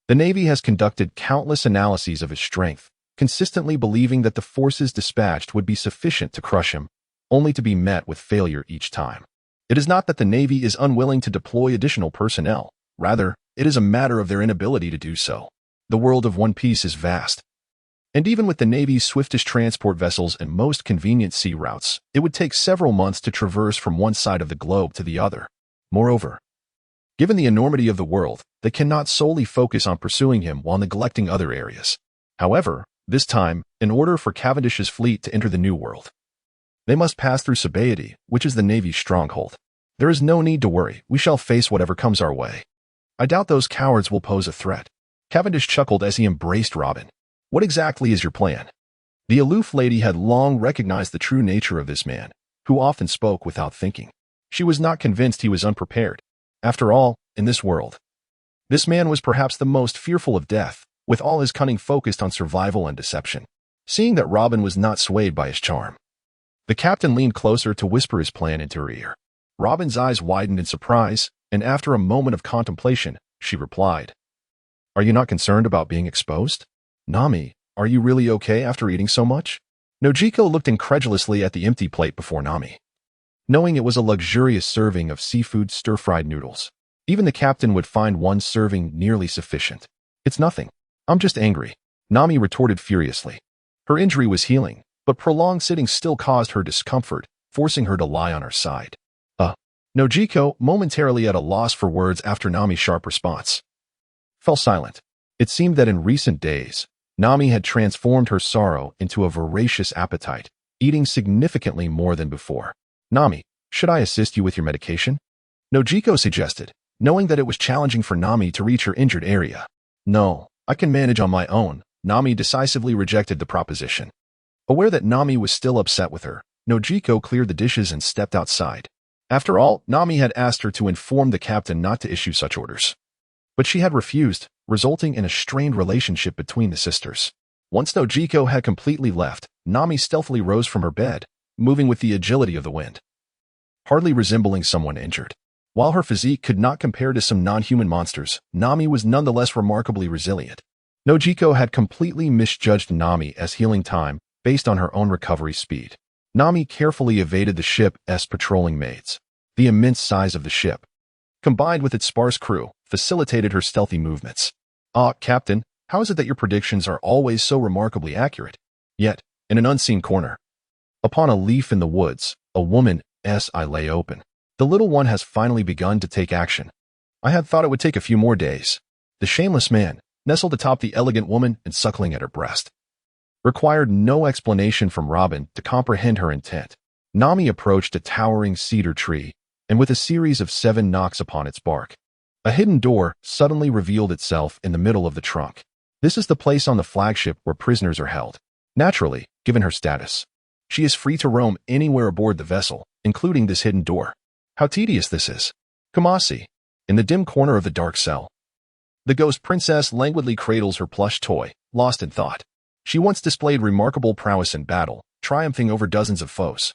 The Navy has conducted countless analyses of his strength, consistently believing that the forces dispatched would be sufficient to crush him, only to be met with failure each time. It is not that the Navy is unwilling to deploy additional personnel. Rather, it is a matter of their inability to do so. The world of One Piece is vast. And even with the Navy's swiftest transport vessels and most convenient sea routes, it would take several months to traverse from one side of the globe to the other. Moreover, given the enormity of the world, they cannot solely focus on pursuing him while neglecting other areas. However, this time, in order for Cavendish's fleet to enter the New World, they must pass through Sabaody, which is the Navy's stronghold. There is no need to worry. We shall face whatever comes our way. I doubt those cowards will pose a threat. Cavendish chuckled as he embraced Robin. What exactly is your plan? The aloof lady had long recognized the true nature of this man, who often spoke without thinking. She was not convinced he was unprepared. After all, in this world, this man was perhaps the most fearful of death, with all his cunning focused on survival and deception. Seeing that Robin was not swayed by his charm, the captain leaned closer to whisper his plan into her ear. Robin's eyes widened in surprise, and after a moment of contemplation, she replied, "Are you not concerned about being exposed? Nami, are you really okay after eating so much?" Nojiko looked incredulously at the empty plate before Nami. Knowing it was a luxurious serving of seafood stir-fried noodles, even the captain would find one serving nearly sufficient. "It's nothing. I'm just angry," Nami retorted furiously. Her injury was healing, but prolonged sitting still caused her discomfort, forcing her to lie on her side. Nojiko, momentarily at a loss for words after Nami's sharp response, fell silent. It seemed that in recent days, Nami had transformed her sorrow into a voracious appetite, eating significantly more than before. "Nami, should I assist you with your medication?" Nojiko suggested, knowing that it was challenging for Nami to reach her injured area. "No, I can manage on my own," Nami decisively rejected the proposition. Aware that Nami was still upset with her, Nojiko cleared the dishes and stepped outside. After all, Nami had asked her to inform the captain not to issue such orders. But she had refused, resulting in a strained relationship between the sisters. Once Nojiko had completely left, Nami stealthily rose from her bed, moving with the agility of the wind, hardly resembling someone injured. While her physique could not compare to some non-human monsters, Nami was nonetheless remarkably resilient. Nojiko had completely misjudged Nami as healing time based on her own recovery speed. Nami carefully evaded the ship's patrolling maids. The immense size of the ship, combined with its sparse crew, facilitated her stealthy movements. "Ah, Captain, how is it that your predictions are always so remarkably accurate?" Yet, in an unseen corner, upon a leaf in the woods, a woman's eye lay open. The little one has finally begun to take action. I had thought it would take a few more days. The shameless man, nestled atop the elegant woman and suckling at her breast, required no explanation from Robin to comprehend her intent. Nami approached a towering cedar tree, and with a series of 7 knocks upon its bark, a hidden door suddenly revealed itself in the middle of the trunk. This is the place on the flagship where prisoners are held. Naturally, given her status, she is free to roam anywhere aboard the vessel, including this hidden door. How tedious this is. Kumasi, in the dim corner of the dark cell, the ghost princess languidly cradles her plush toy, lost in thought. She once displayed remarkable prowess in battle, triumphing over dozens of foes.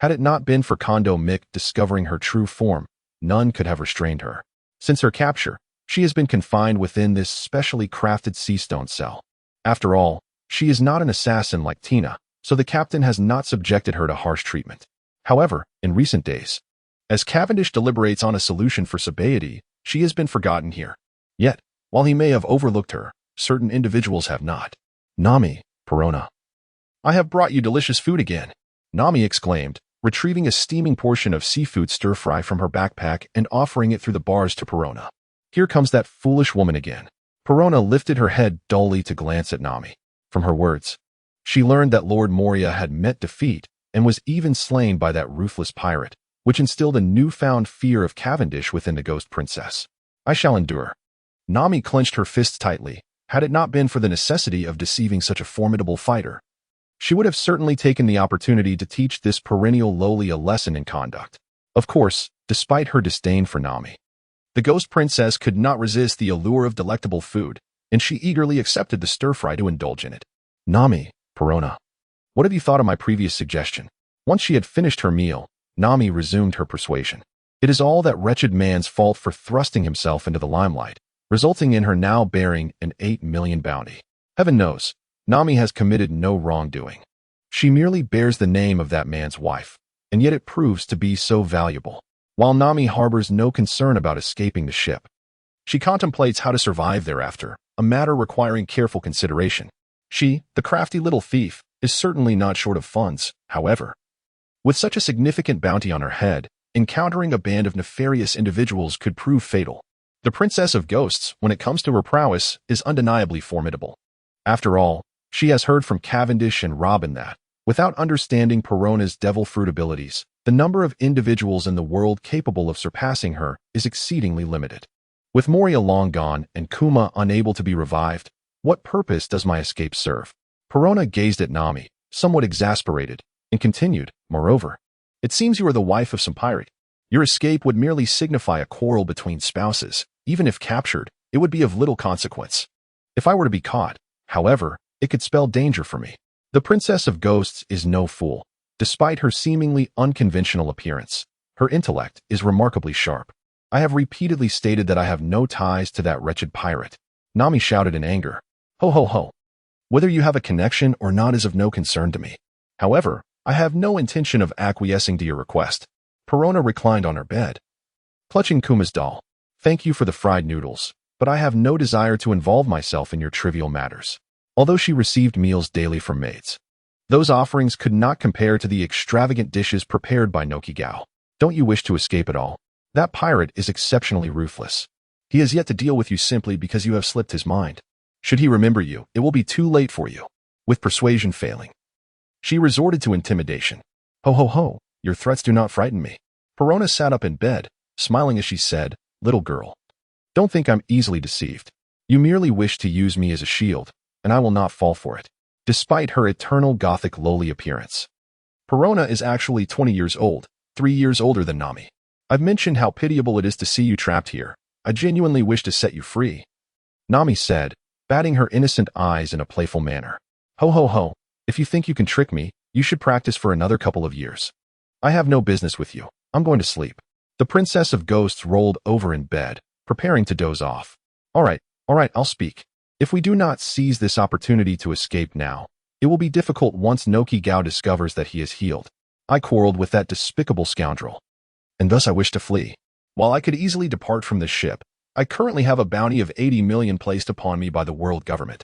Had it not been for Kondo Mick discovering her true form, none could have restrained her. Since her capture, she has been confined within this specially crafted seastone cell. After all, she is not an assassin like Tina, so the captain has not subjected her to harsh treatment. However, in recent days, as Cavendish deliberates on a solution for Sabaody, she has been forgotten here. Yet, while he may have overlooked her, certain individuals have not. "Nami, Perona, I have brought you delicious food again," Nami exclaimed, retrieving a steaming portion of seafood stir-fry from her backpack and offering it through the bars to Perona. "Here comes that foolish woman again." Perona lifted her head dully to glance at Nami. From her words, she learned that Lord Moria had met defeat and was even slain by that ruthless pirate, which instilled a newfound fear of Cavendish within the ghost princess. "I shall endure." Nami clenched her fists tightly. Had it not been for the necessity of deceiving such a formidable fighter, she would have certainly taken the opportunity to teach this perennial lowly a lesson in conduct. Of course, despite her disdain for Nami, the ghost princess could not resist the allure of delectable food, and she eagerly accepted the stir-fry to indulge in it. "Nami, Perona, what have you thought of my previous suggestion?" Once she had finished her meal, Nami resumed her persuasion. It is all that wretched man's fault for thrusting himself into the limelight, resulting in her now bearing an 8 million bounty. Heaven knows, Nami has committed no wrongdoing. She merely bears the name of that man's wife. and yet it proves to be so valuable. While Nami harbors no concern about escaping the ship, she contemplates how to survive thereafter, a matter requiring careful consideration. She, the crafty little thief, is certainly not short of funds, however. With such a significant bounty on her head, encountering a band of nefarious individuals could prove fatal. The Princess of Ghosts, when it comes to her prowess, is undeniably formidable. After all, she has heard from Cavendish and Robin that, without understanding Perona's devil fruit abilities, the number of individuals in the world capable of surpassing her is exceedingly limited. With Moria long gone and Kuma unable to be revived, what purpose does my escape serve? Perona gazed at Nami, somewhat exasperated, and continued, moreover, it seems you are the wife of some pirate. Your escape would merely signify a quarrel between spouses. Even if captured, it would be of little consequence. If I were to be caught, however, it could spell danger for me. The Princess of Ghosts is no fool. Despite her seemingly unconventional appearance, her intellect is remarkably sharp. I have repeatedly stated that I have no ties to that wretched pirate. Nami shouted in anger. Ho ho ho. Whether you have a connection or not is of no concern to me. However, I have no intention of acquiescing to your request. Perona reclined on her bed, clutching Kuma's doll. Thank you for the fried noodles, but I have no desire to involve myself in your trivial matters. Although she received meals daily from maids, those offerings could not compare to the extravagant dishes prepared by Nokigao. Don't you wish to escape at all? That pirate is exceptionally ruthless. He has yet to deal with you simply because you have slipped his mind. Should he remember you, it will be too late for you. With persuasion failing, she resorted to intimidation. Ho ho ho, your threats do not frighten me. Perona sat up in bed, smiling as she said, little girl, don't think I'm easily deceived. You merely wish to use me as a shield, and I will not fall for it. Despite her eternal gothic lowly appearance, Perona is actually 20 years old, 3 years older than Nami. I've mentioned how pitiable it is to see you trapped here. I genuinely wish to set you free, Nami said, batting her innocent eyes in a playful manner. Ho ho ho, if you think you can trick me, you should practice for another couple of years. I have no business with you. I'm going to sleep. The Princess of Ghosts rolled over in bed, preparing to doze off. All right, I'll speak. If we do not seize this opportunity to escape now, it will be difficult once Nokigao discovers that he is healed. I quarreled with that despicable scoundrel, and thus I wish to flee. While I could easily depart from this ship, I currently have a bounty of 80 million placed upon me by the world government.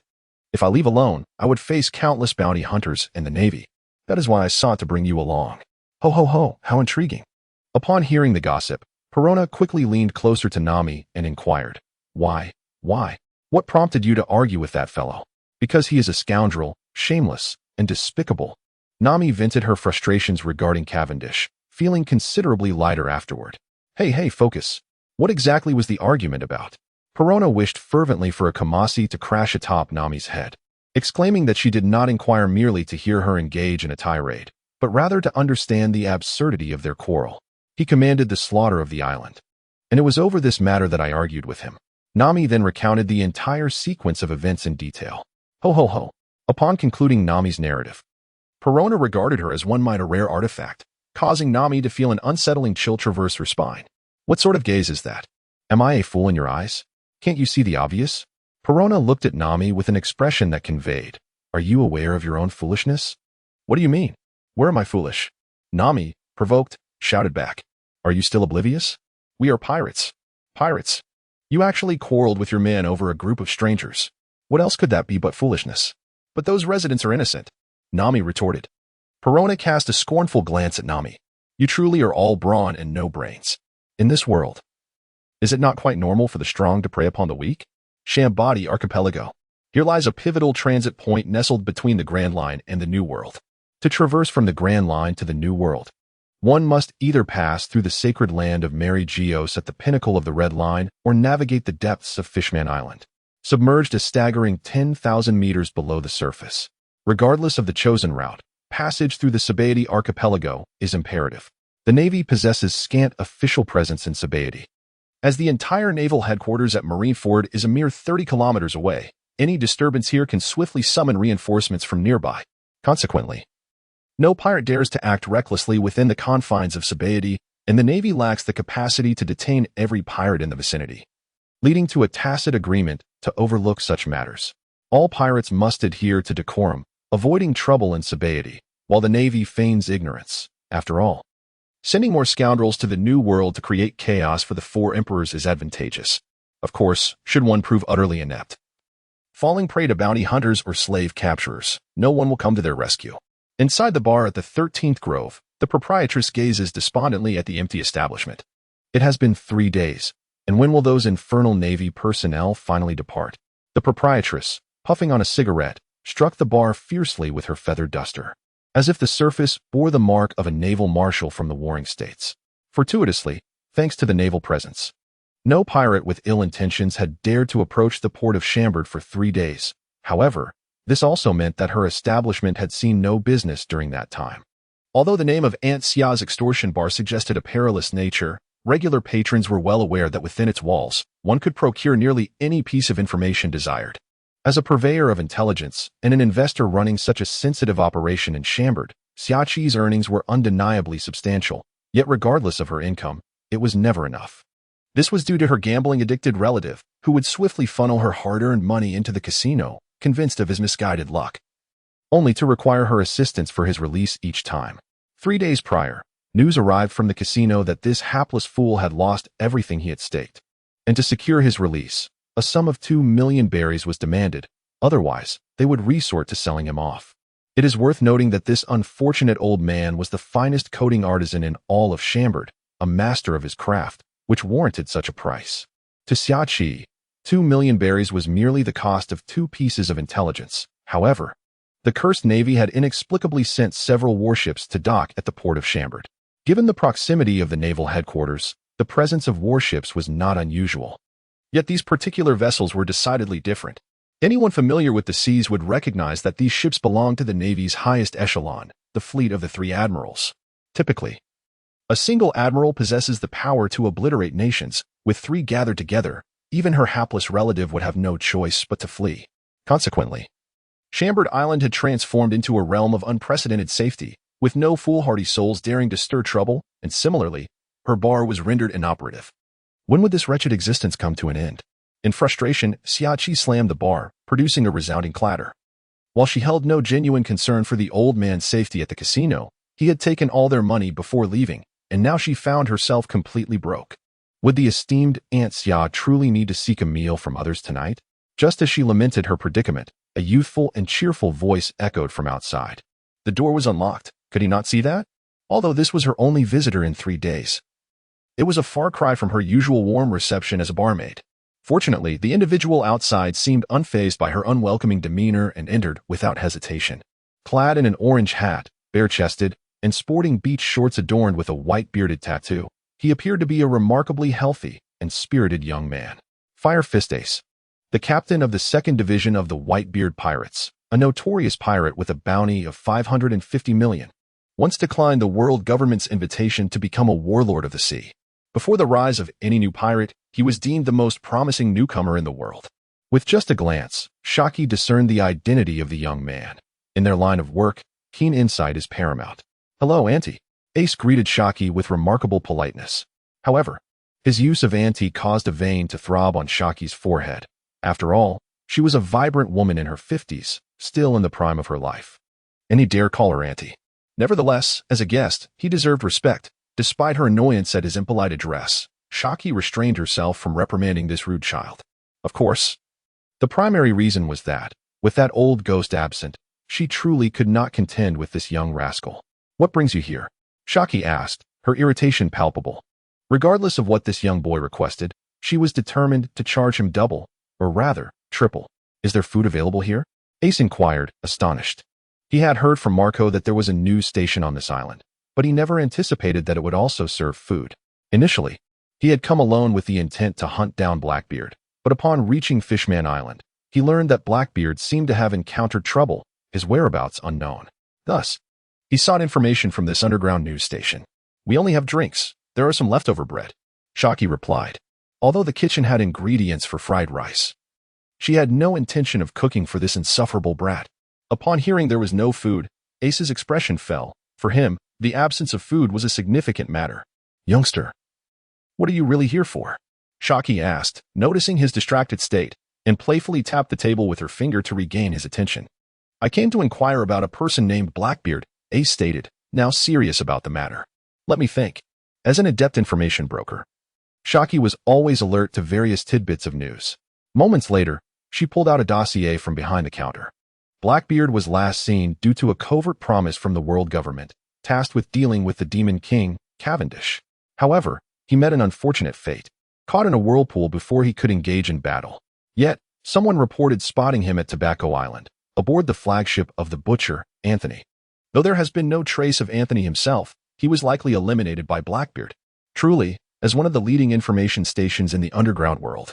If I leave alone, I would face countless bounty hunters in the Navy. That is why I sought to bring you along. Ho ho ho, how intriguing. Upon hearing the gossip, Perona quickly leaned closer to Nami and inquired, Why? What prompted you to argue with that fellow? Because he is a scoundrel, shameless, and despicable. Nami vented her frustrations regarding Cavendish, feeling considerably lighter afterward. Hey, focus. What exactly was the argument about? Perona wished fervently for a Kamasi to crash atop Nami's head, exclaiming that she did not inquire merely to hear her engage in a tirade, but rather to understand the absurdity of their quarrel. He commanded the slaughter of the island, and it was over this matter that I argued with him. Nami then recounted the entire sequence of events in detail. Ho ho ho. Upon concluding Nami's narrative, Perona regarded her as one might a rare artifact, causing Nami to feel an unsettling chill traverse her spine. What sort of gaze is that? Am I a fool in your eyes? Can't you see the obvious? Perona looked at Nami with an expression that conveyed, Are you aware of your own foolishness? What do you mean? Where am I foolish? Nami, provoked, shouted back. Are you still oblivious? We are pirates. Pirates. You actually quarreled with your man over a group of strangers. What else could that be but foolishness? But those residents are innocent, Nami retorted. Perona cast a scornful glance at Nami. You truly are all brawn and no brains. In this world, is it not quite normal for the strong to prey upon the weak? Shambadi Archipelago. Here lies a pivotal transit point nestled between the Grand Line and the New World. To traverse from the Grand Line to the New World, one must either pass through the sacred land of Mary Geos at the pinnacle of the Red Line or navigate the depths of Fishman Island, submerged a staggering 10,000 meters below the surface. Regardless of the chosen route, passage through the Sabaody Archipelago is imperative. The Navy possesses scant official presence in Sabaody, as the entire naval headquarters at Marineford is a mere 30 kilometers away. Any disturbance here can swiftly summon reinforcements from nearby. Consequently, no pirate dares to act recklessly within the confines of Sabaody, and the Navy lacks the capacity to detain every pirate in the vicinity, leading to a tacit agreement to overlook such matters. All pirates must adhere to decorum, avoiding trouble in Sabaody, while the Navy feigns ignorance. After all, Sending more scoundrels to the New World to create chaos for the four emperors is advantageous. Of course, should one prove utterly inept. Falling prey to bounty hunters or slave capturers, no one will come to their rescue. Inside the bar at the 13th Grove, the proprietress gazes despondently at the empty establishment. It has been 3 days, and when will those infernal Navy personnel finally depart? The proprietress, puffing on a cigarette, struck the bar fiercely with her feathered duster, as if the surface bore the mark of a naval marshal from the warring states. Fortuitously, thanks to the naval presence, no pirate with ill intentions had dared to approach the port of Chambord for 3 days. However, this also meant that her establishment had seen no business during that time. Although the name of Aunt Sia's extortion bar suggested a perilous nature, regular patrons were well aware that within its walls, one could procure nearly any piece of information desired. As a purveyor of intelligence and an investor running such a sensitive operation in Chambord, Xiaqi's earnings were undeniably substantial, yet regardless of her income, it was never enough. This was due to her gambling-addicted relative, who would swiftly funnel her hard-earned money into the casino, convinced of his misguided luck, only to require her assistance for his release each time. 3 days prior, news arrived from the casino that this hapless fool had lost everything he had staked, and to secure his release, a sum of 2 million berries was demanded, otherwise they would resort to selling him off. It is worth noting that this unfortunate old man was the finest coating artisan in all of Chambord, a master of his craft, which warranted such a price. To Xiaqi, 2 million berries was merely the cost of 2 pieces of intelligence. However, the cursed navy had inexplicably sent several warships to dock at the port of Chambord. Given the proximity of the naval headquarters, the presence of warships was not unusual. Yet these particular vessels were decidedly different. Anyone familiar with the seas would recognize that these ships belonged to the Navy's highest echelon, the fleet of the 3 admirals. Typically, a single admiral possesses the power to obliterate nations. With 3 gathered together, even her hapless relative would have no choice but to flee. Consequently, Chambord Island had transformed into a realm of unprecedented safety, with no foolhardy souls daring to stir trouble, and similarly, her bar was rendered inoperative. When would this wretched existence come to an end? In frustration, Xiaqi slammed the bar, producing a resounding clatter. While she held no genuine concern for the old man's safety at the casino, he had taken all their money before leaving, and now she found herself completely broke. Would the esteemed Aunt Xia truly need to seek a meal from others tonight? Just as she lamented her predicament, a youthful and cheerful voice echoed from outside. The door was unlocked. Could he not see that? Although this was her only visitor in 3 days. It was a far cry from her usual warm reception as a barmaid. Fortunately, the individual outside seemed unfazed by her unwelcoming demeanor and entered without hesitation. Clad in an orange hat, bare-chested, and sporting beach shorts adorned with a white bearded tattoo, he appeared to be a remarkably healthy and spirited young man. Fire Fist Ace, the captain of the 2nd Division of the Whitebeard Pirates, a notorious pirate with a bounty of 550 million, once declined the world government's invitation to become a warlord of the sea. Before the rise of any new pirate, he was deemed the most promising newcomer in the world. With just a glance, Xiaqi discerned the identity of the young man. In their line of work, keen insight is paramount. "Hello, Auntie." Ace greeted Xiaqi with remarkable politeness. However, his use of Auntie caused a vein to throb on Shaki's forehead. After all, she was a vibrant woman in her 50s, still in the prime of her life. And he dare call her Auntie. Nevertheless, as a guest, he deserved respect. Despite her annoyance at his impolite address, Xiaqi restrained herself from reprimanding this rude child. Of course, the primary reason was that, with that old ghost absent, she truly could not contend with this young rascal. "What brings you here?" Xiaqi asked, her irritation palpable. Regardless of what this young boy requested, she was determined to charge him double, or rather, triple. "Is there food available here?" Ace inquired, astonished. He had heard from Marco that there was a news station on this island, but he never anticipated that it would also serve food. Initially, he had come alone with the intent to hunt down Blackbeard, but upon reaching Fishman Island, he learned that Blackbeard seemed to have encountered trouble, his whereabouts unknown. Thus, he sought information from this underground news station. "We only have drinks. There are some leftover bread," Xiaqi replied, although the kitchen had ingredients for fried rice. She had no intention of cooking for this insufferable brat. Upon hearing there was no food, Ace's expression fell. For him, the absence of food was a significant matter. "Youngster, what are you really here for?" Xiaqi asked, noticing his distracted state, and playfully tapped the table with her finger to regain his attention. "I came to inquire about a person named Blackbeard," Ace stated, now serious about the matter. Let me think. As an adept information broker, Shaki was always alert to various tidbits of news. Moments later, she pulled out a dossier from behind the counter. Blackbeard was last seen due to a covert promise from the world government, tasked with dealing with the Demon King, Cavendish. However, he met an unfortunate fate, caught in a whirlpool before he could engage in battle. Yet, someone reported spotting him at Tobacco Island, aboard the flagship of the butcher, Anthony. Though there has been no trace of Anthony himself, he was likely eliminated by Blackbeard. Truly, as one of the leading information stations in the underground world,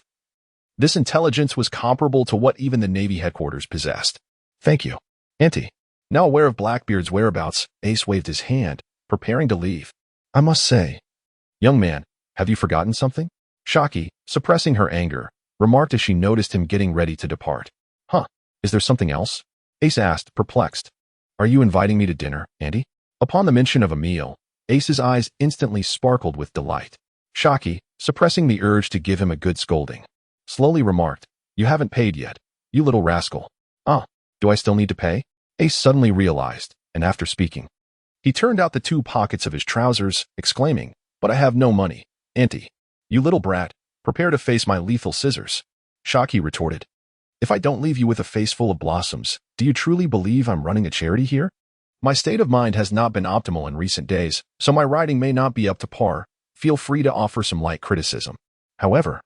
this intelligence was comparable to what even the Navy headquarters possessed. Thank you, Auntie. Now aware of Blackbeard's whereabouts, Ace waved his hand, preparing to leave. I must say, young man, have you forgotten something? Shaki, suppressing her anger, remarked as she noticed him getting ready to depart. Huh, is there something else? Ace asked, perplexed. Are you inviting me to dinner, Auntie? Upon the mention of a meal, Ace's eyes instantly sparkled with delight. Shaki, suppressing the urge to give him a good scolding, slowly remarked, you haven't paid yet, you little rascal. Ah, do I still need to pay? Ace suddenly realized, and after speaking, he turned out the 2 pockets of his trousers, exclaiming, but I have no money, Auntie. You little brat, prepare to face my lethal scissors. Shaki retorted. If I don't leave you with a face full of blossoms, do you truly believe I'm running a charity here? My state of mind has not been optimal in recent days, so my writing may not be up to par. Feel free to offer some light criticism. However,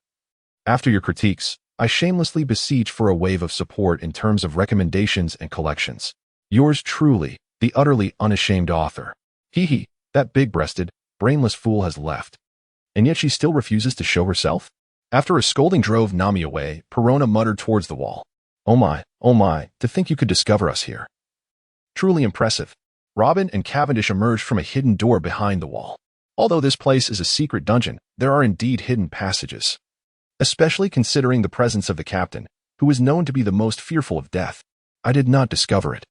after your critiques, I shamelessly beseech for a wave of support in terms of recommendations and collections. Yours truly, the utterly unashamed author. Hee, that big-breasted, brainless fool has left. And yet she still refuses to show herself? After a scolding drove Nami away, Perona muttered towards the wall. Oh my, to think you could discover us here. Truly impressive. Robin and Cavendish emerged from a hidden door behind the wall. Although this place is a secret dungeon, there are indeed hidden passages. Especially considering the presence of the captain, who is known to be the most fearful of death. I did not discover it.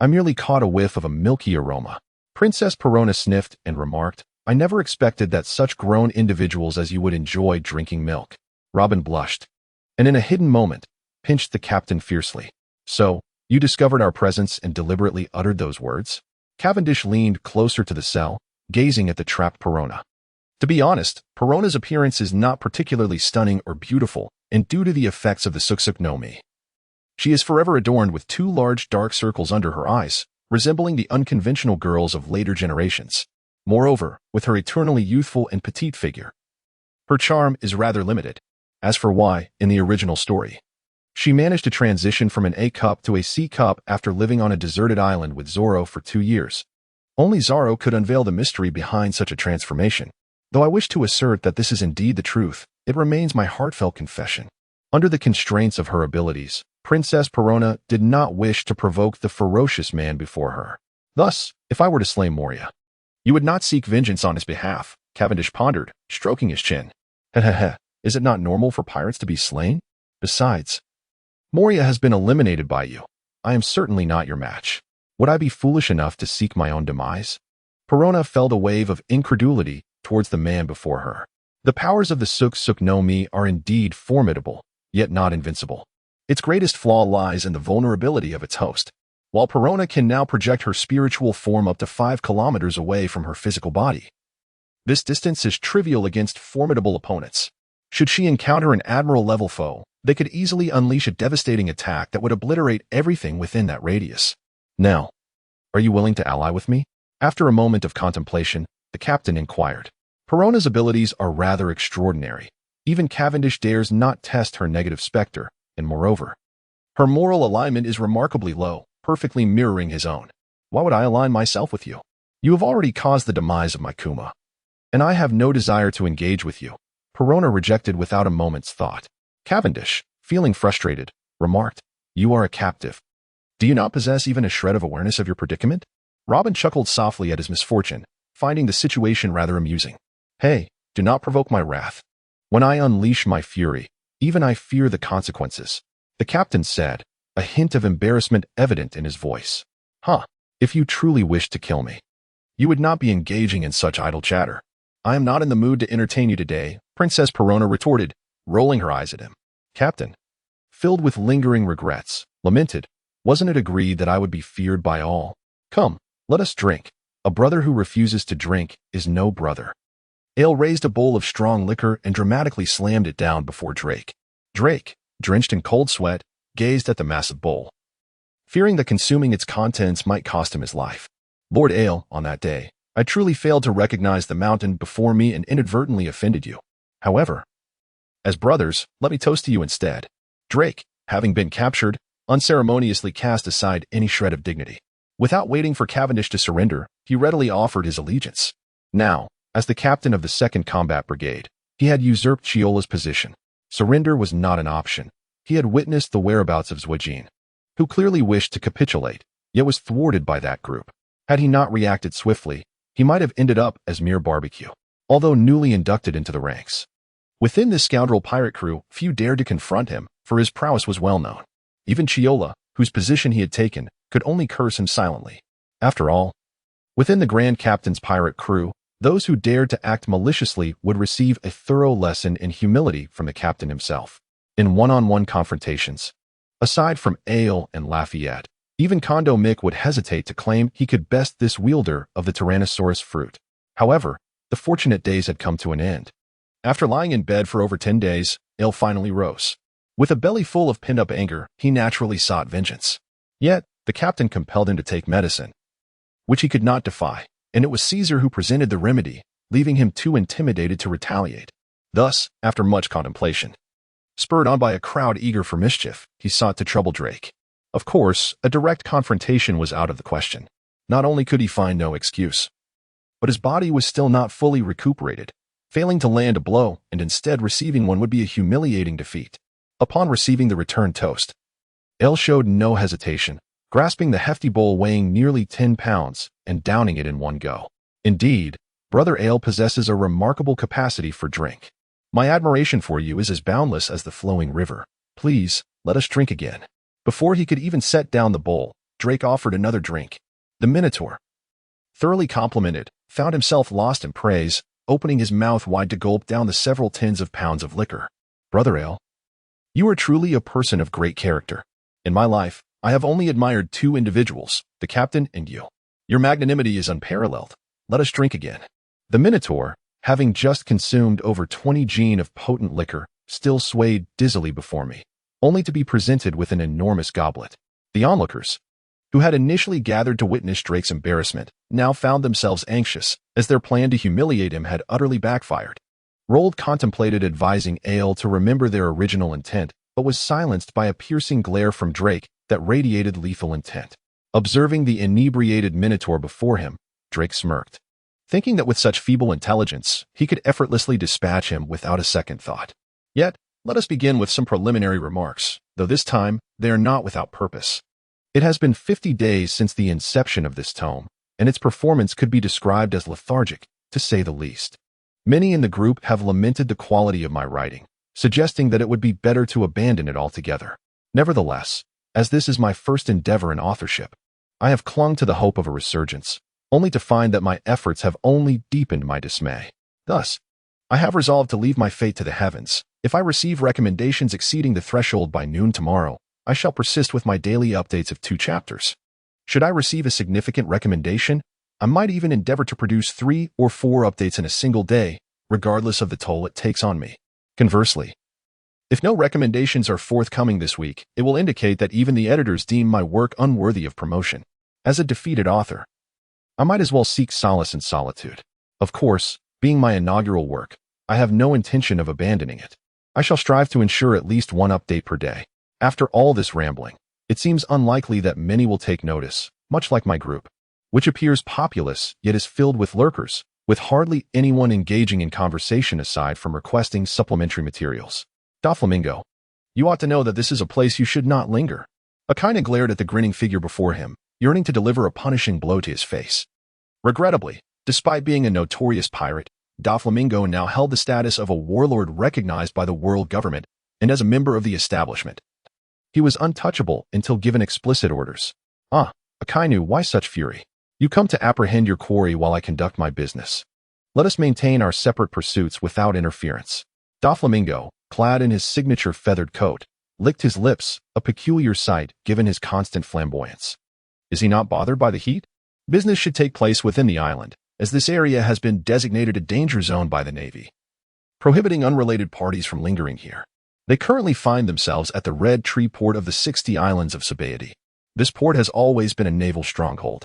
I merely caught a whiff of a milky aroma. Princess Perona sniffed and remarked, I never expected that such grown individuals as you would enjoy drinking milk. Robin blushed, and in a hidden moment, pinched the captain fiercely. So, you discovered our presence and deliberately uttered those words? Cavendish leaned closer to the cell, gazing at the trapped Perona. To be honest, Perona's appearance is not particularly stunning or beautiful, and due to the effects of the Suksuk no Mi, she is forever adorned with 2 large dark circles under her eyes, resembling the unconventional girls of later generations. Moreover, with her eternally youthful and petite figure, her charm is rather limited. As for why, in the original story, she managed to transition from an A cup to a C cup after living on a deserted island with Zoro for 2 years. Only Zoro could unveil the mystery behind such a transformation. Though I wish to assert that this is indeed the truth, it remains my heartfelt confession. Under the constraints of her abilities, Princess Perona did not wish to provoke the ferocious man before her. Thus, if I were to slay Moria, you would not seek vengeance on his behalf, Cavendish pondered, stroking his chin. Heh, is it not normal for pirates to be slain? Besides, Moria has been eliminated by you. I am certainly not your match. Would I be foolish enough to seek my own demise? Perona felt a wave of incredulity towards the man before her. The powers of the Suksuk no Mi are indeed formidable, yet not invincible. Its greatest flaw lies in the vulnerability of its host. While Perona can now project her spiritual form up to 5 kilometers away from her physical body, this distance is trivial against formidable opponents. Should she encounter an admiral-level foe, they could easily unleash a devastating attack that would obliterate everything within that radius. Now, are you willing to ally with me? After a moment of contemplation, the captain inquired. Perona's abilities are rather extraordinary. Even Cavendish dares not test her negative specter, and moreover, her moral alignment is remarkably low, perfectly mirroring his own. Why would I align myself with you? You have already caused the demise of my Kuma, and I have no desire to engage with you. Perona rejected without a moment's thought. Cavendish, feeling frustrated, remarked, You are a captive. Do you not possess even a shred of awareness of your predicament? Robin chuckled softly at his misfortune, finding the situation rather amusing. Hey, do not provoke my wrath. When I unleash my fury, even I fear the consequences, the captain said, a hint of embarrassment evident in his voice. If you truly wished to kill me, you would not be engaging in such idle chatter. I am not in the mood to entertain you today, Princess Perona retorted, rolling her eyes at him. Captain, filled with lingering regrets, lamented, wasn't it agreed that I would be feared by all? Come, let us drink. A brother who refuses to drink is no brother. Ale raised a bowl of strong liquor and dramatically slammed it down before Drake. Drake, drenched in cold sweat, gazed at the massive bowl, fearing that consuming its contents might cost him his life. Lord Ale, on that day, I truly failed to recognize the mountain before me and inadvertently offended you. However, as brothers, let me toast to you instead. Drake, having been captured, unceremoniously cast aside any shred of dignity. Without waiting for Cavendish to surrender, he readily offered his allegiance. Now, as the captain of the 2nd Combat Brigade, he had usurped Chiola's position. Surrender was not an option. He had witnessed the whereabouts of Zwejin, who clearly wished to capitulate, yet was thwarted by that group. Had he not reacted swiftly, he might have ended up as mere barbecue, although newly inducted into the ranks. Within this scoundrel pirate crew, few dared to confront him, for his prowess was well known. Even Chiola, whose position he had taken, could only curse him silently. After all, within the Grand Captain's pirate crew, those who dared to act maliciously would receive a thorough lesson in humility from the captain himself. In one-on-one confrontations, aside from Ale and Lafayette, even Kondo Mick would hesitate to claim he could best this wielder of the Tyrannosaurus fruit. However, the fortunate days had come to an end. After lying in bed for over 10 days, Ale finally rose. With a belly full of pinned-up anger, he naturally sought vengeance. Yet, the captain compelled him to take medicine, which he could not defy, and it was Caesar who presented the remedy, leaving him too intimidated to retaliate. Thus, after much contemplation, spurred on by a crowd eager for mischief, he sought to trouble Drake. Of course, a direct confrontation was out of the question. Not only could he find no excuse, but his body was still not fully recuperated. Failing to land a blow and instead receiving one would be a humiliating defeat. Upon receiving the return toast, Ale showed no hesitation, grasping the hefty bowl weighing nearly 10 pounds and downing it in one go. Indeed, Brother Ale possesses a remarkable capacity for drink. My admiration for you is as boundless as the flowing river. Please, let us drink again. Before he could even set down the bowl, Drake offered another drink. The Minotaur, thoroughly complimented, found himself lost in praise, opening his mouth wide to gulp down the several tens of pounds of liquor. Brother Ale, you are truly a person of great character. In my life, I have only admired 2 individuals, the captain and you. Your magnanimity is unparalleled. Let us drink again. The Minotaur, having just consumed over 20 gin of potent liquor, still swayed dizzily before me, only to be presented with an enormous goblet. The onlookers, who had initially gathered to witness Drake's embarrassment, now found themselves anxious, as their plan to humiliate him had utterly backfired. Rold contemplated advising Ale to remember their original intent, but was silenced by a piercing glare from Drake that radiated lethal intent. Observing the inebriated Minotaur before him, Drake smirked, thinking that with such feeble intelligence, he could effortlessly dispatch him without a second thought. Yet, let us begin with some preliminary remarks, though this time they are not without purpose. It has been 50 days since the inception of this tome, and its performance could be described as lethargic, to say the least. Many in the group have lamented the quality of my writing, suggesting that it would be better to abandon it altogether. Nevertheless, as this is my first endeavor in authorship, I have clung to the hope of a resurgence, only to find that my efforts have only deepened my dismay. Thus, I have resolved to leave my fate to the heavens. If I receive recommendations exceeding the threshold by noon tomorrow, I shall persist with my daily updates of 2 chapters. Should I receive a significant recommendation, I might even endeavor to produce 3 or 4 updates in a single day, regardless of the toll it takes on me. Conversely, if no recommendations are forthcoming this week, it will indicate that even the editors deem my work unworthy of promotion. As a defeated author, I might as well seek solace in solitude. Of course, being my inaugural work, I have no intention of abandoning it. I shall strive to ensure at least 1 update per day. After all this rambling, it seems unlikely that many will take notice, much like my group, which appears populous yet is filled with lurkers, with hardly anyone engaging in conversation aside from requesting supplementary materials. Doflamingo, you ought to know that this is a place you should not linger. Akaina glared at the grinning figure before him, yearning to deliver a punishing blow to his face. Regrettably, despite being a notorious pirate, Doflamingo now held the status of a warlord recognized by the world government, and as a member of the establishment, he was untouchable until given explicit orders. Ah, Akainu, why such fury? You come to apprehend your quarry while I conduct my business. Let us maintain our separate pursuits without interference. Doflamingo, clad in his signature feathered coat, licked his lips, a peculiar sight given his constant flamboyance. Is he not bothered by the heat? Business should take place within the island, as this area has been designated a danger zone by the Navy, prohibiting unrelated parties from lingering here. They currently find themselves at the Red Tree port of the 60 islands of Sabaody. This port has always been a naval stronghold.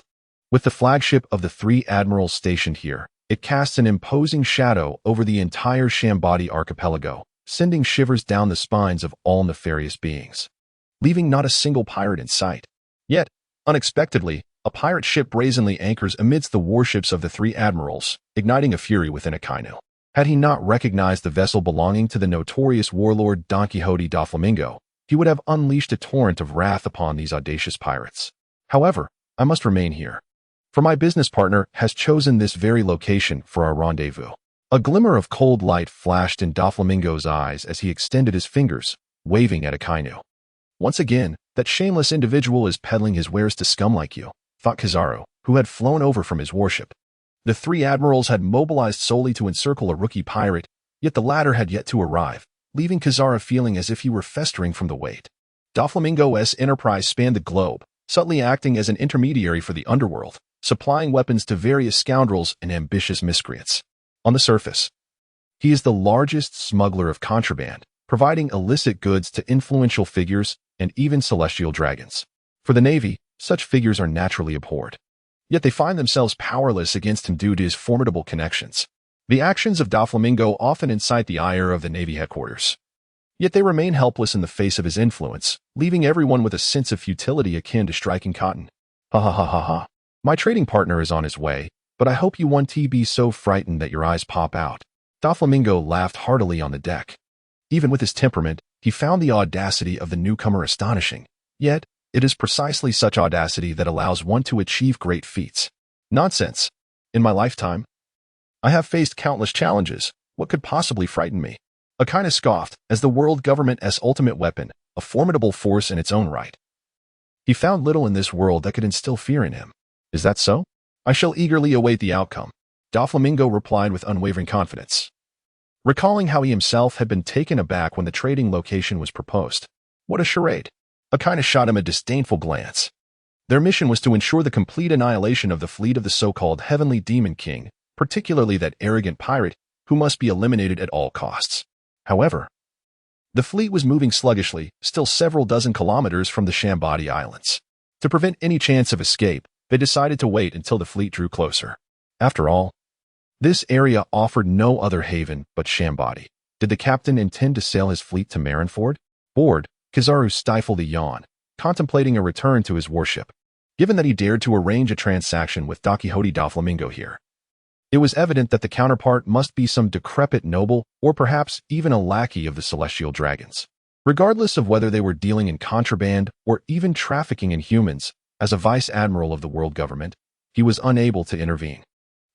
With the flagship of the 3 admirals stationed here, it casts an imposing shadow over the entire Shambaudi archipelago, sending shivers down the spines of all nefarious beings, leaving not a single pirate in sight. Yet, unexpectedly, a pirate ship brazenly anchors amidst the warships of the 3 admirals, igniting a fury within Akainu. Had he not recognized the vessel belonging to the notorious warlord Don Quixote da Flamingo, he would have unleashed a torrent of wrath upon these audacious pirates. However, I must remain here, for my business partner has chosen this very location for our rendezvous. A glimmer of cold light flashed in Doflamingo's eyes as he extended his fingers, waving at Akainu. Once again, that shameless individual is peddling his wares to scum like you, thought Kizaru, who had flown over from his warship. The 3 admirals had mobilized solely to encircle a rookie pirate, yet the latter had yet to arrive, leaving Kizaru feeling as if he were festering from the weight. Doflamingo's enterprise spanned the globe, subtly acting as an intermediary for the underworld, supplying weapons to various scoundrels and ambitious miscreants. On the surface, he is the largest smuggler of contraband, providing illicit goods to influential figures and even celestial dragons. For the Navy, such figures are naturally abhorred. Yet they find themselves powerless against him due to his formidable connections. The actions of Doflamingo often incite the ire of the Navy headquarters. Yet they remain helpless in the face of his influence, leaving everyone with a sense of futility akin to striking cotton. Ha ha ha ha ha. My trading partner is on his way, but I hope you won't be so frightened that your eyes pop out. Doflamingo laughed heartily on the deck. Even with his temperament, he found the audacity of the newcomer astonishing. Yet, it is precisely such audacity that allows one to achieve great feats. Nonsense. In my lifetime, I have faced countless challenges. What could possibly frighten me? Akainu scoffed, as the world government's ultimate weapon, a formidable force in its own right. He found little in this world that could instill fear in him. Is that so? I shall eagerly await the outcome, Doflamingo replied with unwavering confidence, recalling how he himself had been taken aback when the trading location was proposed. What a charade. Akainu shot him a disdainful glance. Their mission was to ensure the complete annihilation of the fleet of the so-called Heavenly Demon King, particularly that arrogant pirate who must be eliminated at all costs. However, the fleet was moving sluggishly, still several dozen kilometers from the Shambaudi Islands. To prevent any chance of escape, they decided to wait until the fleet drew closer. After all, this area offered no other haven but Shambaudi. Did the captain intend to sail his fleet to Marineford? Bored, Kizaru stifled a yawn, contemplating a return to his warship. Given that he dared to arrange a transaction with Don Quixote da Flamingo here, it was evident that the counterpart must be some decrepit noble or perhaps even a lackey of the celestial dragons. Regardless of whether they were dealing in contraband or even trafficking in humans, as a vice admiral of the world government, he was unable to intervene.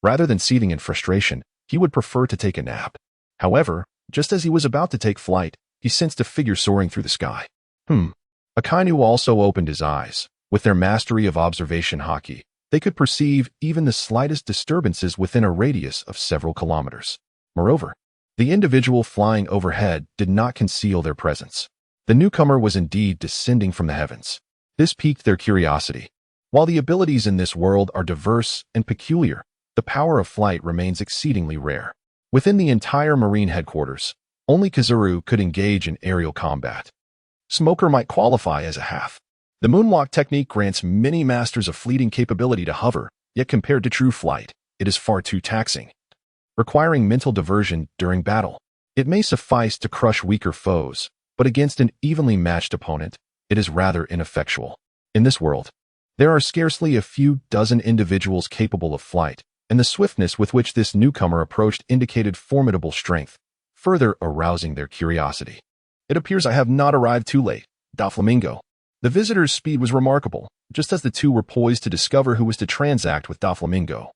Rather than seething in frustration, he would prefer to take a nap. However, just as he was about to take flight, he sensed a figure soaring through the sky. Akainu also opened his eyes. With their mastery of observation hockey, they could perceive even the slightest disturbances within a radius of several kilometers. Moreover, the individual flying overhead did not conceal their presence. The newcomer was indeed descending from the heavens. This piqued their curiosity. While the abilities in this world are diverse and peculiar, the power of flight remains exceedingly rare. Within the entire Marine headquarters, only Kizaru could engage in aerial combat. Smoker might qualify as a half. The moonwalk technique grants many masters a fleeting capability to hover, yet compared to true flight, it is far too taxing, requiring mental diversion during battle. It may suffice to crush weaker foes, but against an evenly matched opponent, it is rather ineffectual. In this world, there are scarcely a few dozen individuals capable of flight, and the swiftness with which this newcomer approached indicated formidable strength, further arousing their curiosity. It appears I have not arrived too late, Doflamingo. The visitor's speed was remarkable, just as the two were poised to discover who was to transact with Doflamingo.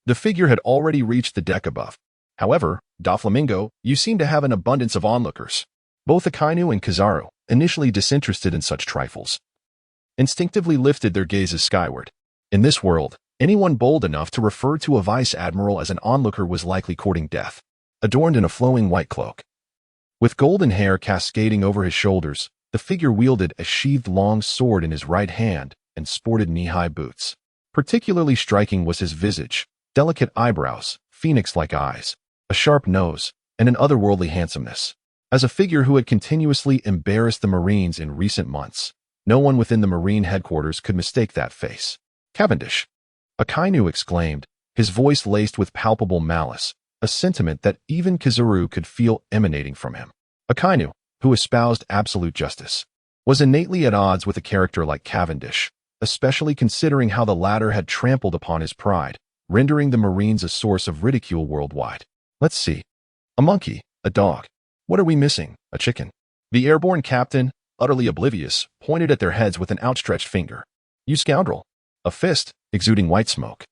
The figure had already reached the deck above. However, Doflamingo, you seem to have an abundance of onlookers. Both Akainu and Kizaru, initially disinterested in such trifles, instinctively lifted their gazes skyward. In this world, anyone bold enough to refer to a vice admiral as an onlooker was likely courting death. Adorned in a flowing white cloak, with golden hair cascading over his shoulders, the figure wielded a sheathed long sword in his right hand and sported knee-high boots. Particularly striking was his visage, delicate eyebrows, phoenix-like eyes, a sharp nose, and an otherworldly handsomeness. As a figure who had continuously embarrassed the Marines in recent months, no one within the Marine headquarters could mistake that face. "Cavendish!" Akainu exclaimed, his voice laced with palpable malice, a sentiment that even Kizaru could feel emanating from him. Akainu, who espoused absolute justice, was innately at odds with a character like Cavendish, especially considering how the latter had trampled upon his pride, rendering the Marines a source of ridicule worldwide. "Let's see. A monkey, a dog. What are we missing? A chicken?" The airborne captain, utterly oblivious, pointed at their heads with an outstretched finger. "You scoundrel!" A fist, exuding white smoke,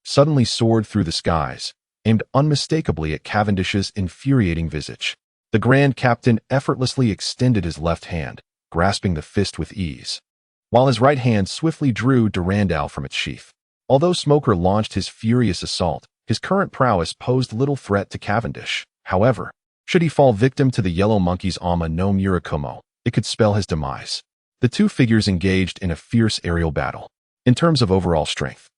suddenly soared through the skies, aimed unmistakably at Cavendish's infuriating visage. The Grand Captain effortlessly extended his left hand, grasping the fist with ease, while his right hand swiftly drew Durandal from its sheath. Although Smoker launched his furious assault, his current prowess posed little threat to Cavendish. However, should he fall victim to the Yellow Monkey's Ama no Murakumo, it could spell his demise. The two figures engaged in a fierce aerial battle. In terms of overall strength,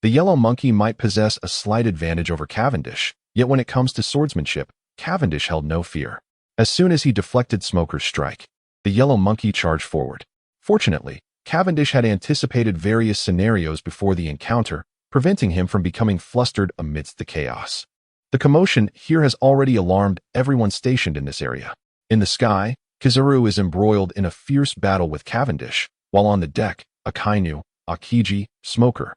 the Yellow Monkey might possess a slight advantage over Cavendish, yet when it comes to swordsmanship, Cavendish held no fear. As soon as he deflected Smoker's strike, the Yellow Monkey charged forward. Fortunately, Cavendish had anticipated various scenarios before the encounter, preventing him from becoming flustered amidst the chaos. The commotion here has already alarmed everyone stationed in this area. In the sky, Kizaru is embroiled in a fierce battle with Cavendish, while on the deck, Akainu, Akiji, Smoker,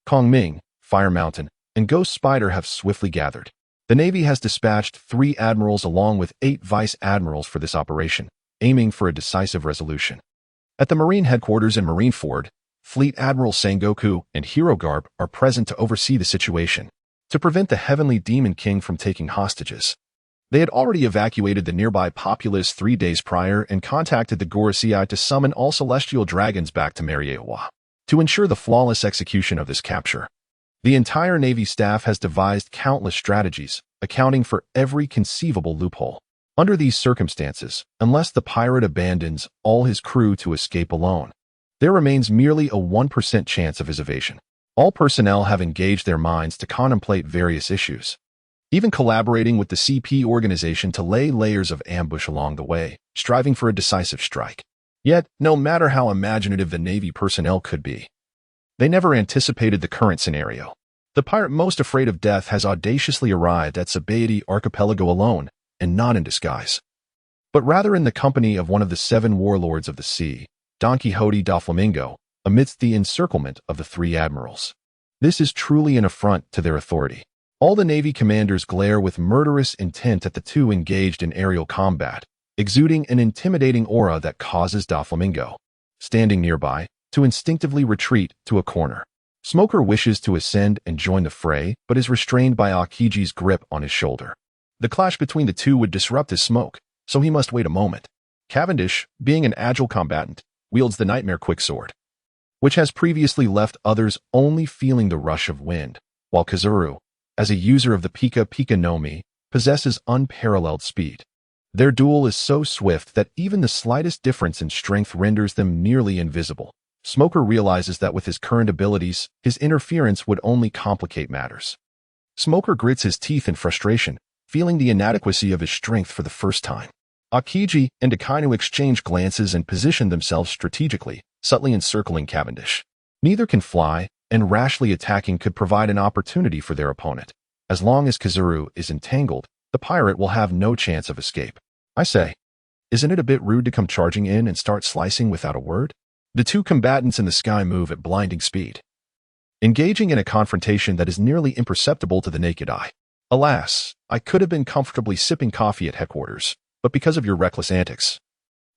Kongming, Fire Mountain, and Ghost Spider have swiftly gathered. The Navy has dispatched 3 admirals along with 8 vice admirals for this operation, aiming for a decisive resolution. At the Marine headquarters in Marineford, Fleet Admiral Sengoku and Hirogarb are present to oversee the situation. To prevent the Heavenly Demon King from taking hostages, they had already evacuated the nearby populace 3 days prior and contacted the Gorosei to summon all celestial dragons back to Mariewa. To ensure the flawless execution of this capture, the entire Navy staff has devised countless strategies, accounting for every conceivable loophole. Under these circumstances, unless the pirate abandons all his crew to escape alone, there remains merely a 1% chance of his evasion. All personnel have engaged their minds to contemplate various issues, even collaborating with the CP organization to lay layers of ambush along the way, striving for a decisive strike. Yet, no matter how imaginative the Navy personnel could be, they never anticipated the current scenario. The pirate most afraid of death has audaciously arrived at Sabaody Archipelago alone, and not in disguise, but rather in the company of one of the 7 warlords of the sea, Don Quixote da Flamingo, amidst the encirclement of the 3 admirals. This is truly an affront to their authority. All the Navy commanders glare with murderous intent at the two engaged in aerial combat, exuding an intimidating aura that causes da Flamingo, standing nearby, to instinctively retreat to a corner. Smoker wishes to ascend and join the fray, but is restrained by Akiji's grip on his shoulder. The clash between the two would disrupt his smoke, so he must wait a moment. Cavendish, being an agile combatant, wields the Nightmare Quicksword, which has previously left others only feeling the rush of wind, while Kizaru, as a user of the Pika Pika no Mi, possesses unparalleled speed. Their duel is so swift that even the slightest difference in strength renders them nearly invisible. Smoker realizes that with his current abilities, his interference would only complicate matters. Smoker grits his teeth in frustration, feeling the inadequacy of his strength for the first time. Akiji and Akainu exchange glances and position themselves strategically, subtly encircling Cavendish. Neither can fly, and rashly attacking could provide an opportunity for their opponent. As long as Kizaru is entangled, the pirate will have no chance of escape. I say, isn't it a bit rude to come charging in and start slicing without a word? The two combatants in the sky move at blinding speed, engaging in a confrontation that is nearly imperceptible to the naked eye. Alas, I could have been comfortably sipping coffee at headquarters, but because of your reckless antics,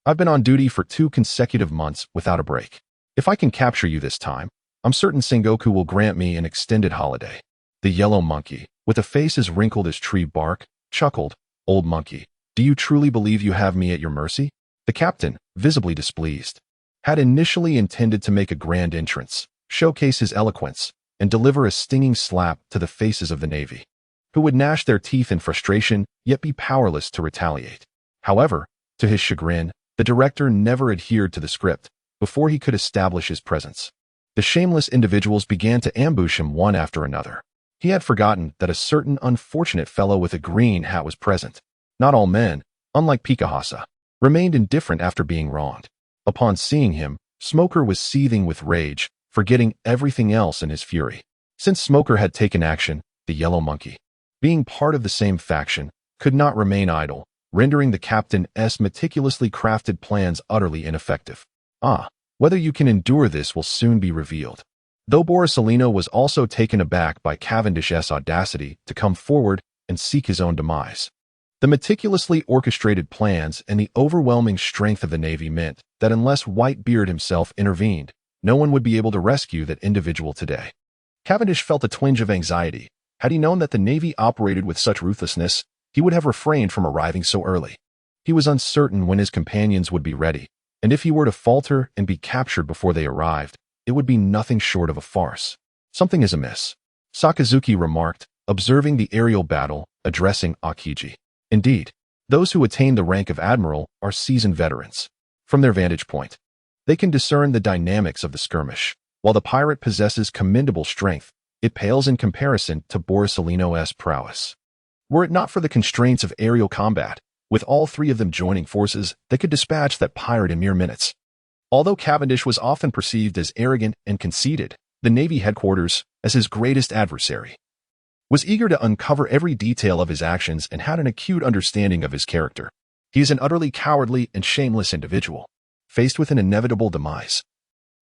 I've been on duty for 2 consecutive months without a break. If I can capture you this time, I'm certain Sengoku will grant me an extended holiday. The Yellow Monkey, with a face as wrinkled as tree bark, chuckled, "Old monkey, do you truly believe you have me at your mercy?" The captain, visibly displeased, had initially intended to make a grand entrance, showcase his eloquence, and deliver a stinging slap to the faces of the Navy, who would gnash their teeth in frustration, yet be powerless to retaliate. However, to his chagrin, the director never adhered to the script before he could establish his presence. The shameless individuals began to ambush him one after another. He had forgotten that a certain unfortunate fellow with a green hat was present. Not all men, unlike Pikahasa, remained indifferent after being wronged. Upon seeing him, Smoker was seething with rage, forgetting everything else in his fury. Since Smoker had taken action, the Yellow Monkey, being part of the same faction, could not remain idle, rendering the captain's meticulously crafted plans utterly ineffective. Whether you can endure this will soon be revealed. Though Borsalino was also taken aback by Cavendish's audacity to come forward and seek his own demise. The meticulously orchestrated plans and the overwhelming strength of the Navy meant that unless Whitebeard himself intervened, no one would be able to rescue that individual today. Cavendish felt a twinge of anxiety. Had he known that the Navy operated with such ruthlessness, he would have refrained from arriving so early. He was uncertain when his companions would be ready, and if he were to falter and be captured before they arrived, it would be nothing short of a farce. Something is amiss, Sakazuki remarked, observing the aerial battle, addressing Akiji. Indeed, those who attain the rank of admiral are seasoned veterans. From their vantage point, they can discern the dynamics of the skirmish. While the pirate possesses commendable strength, it pales in comparison to Borsalino's prowess. Were it not for the constraints of aerial combat, with all three of them joining forces, they could dispatch that pirate in mere minutes. Although Cavendish was often perceived as arrogant and conceited, the Navy headquarters, as his greatest adversary, was eager to uncover every detail of his actions and had an acute understanding of his character. He is an utterly cowardly and shameless individual. Faced with an inevitable demise,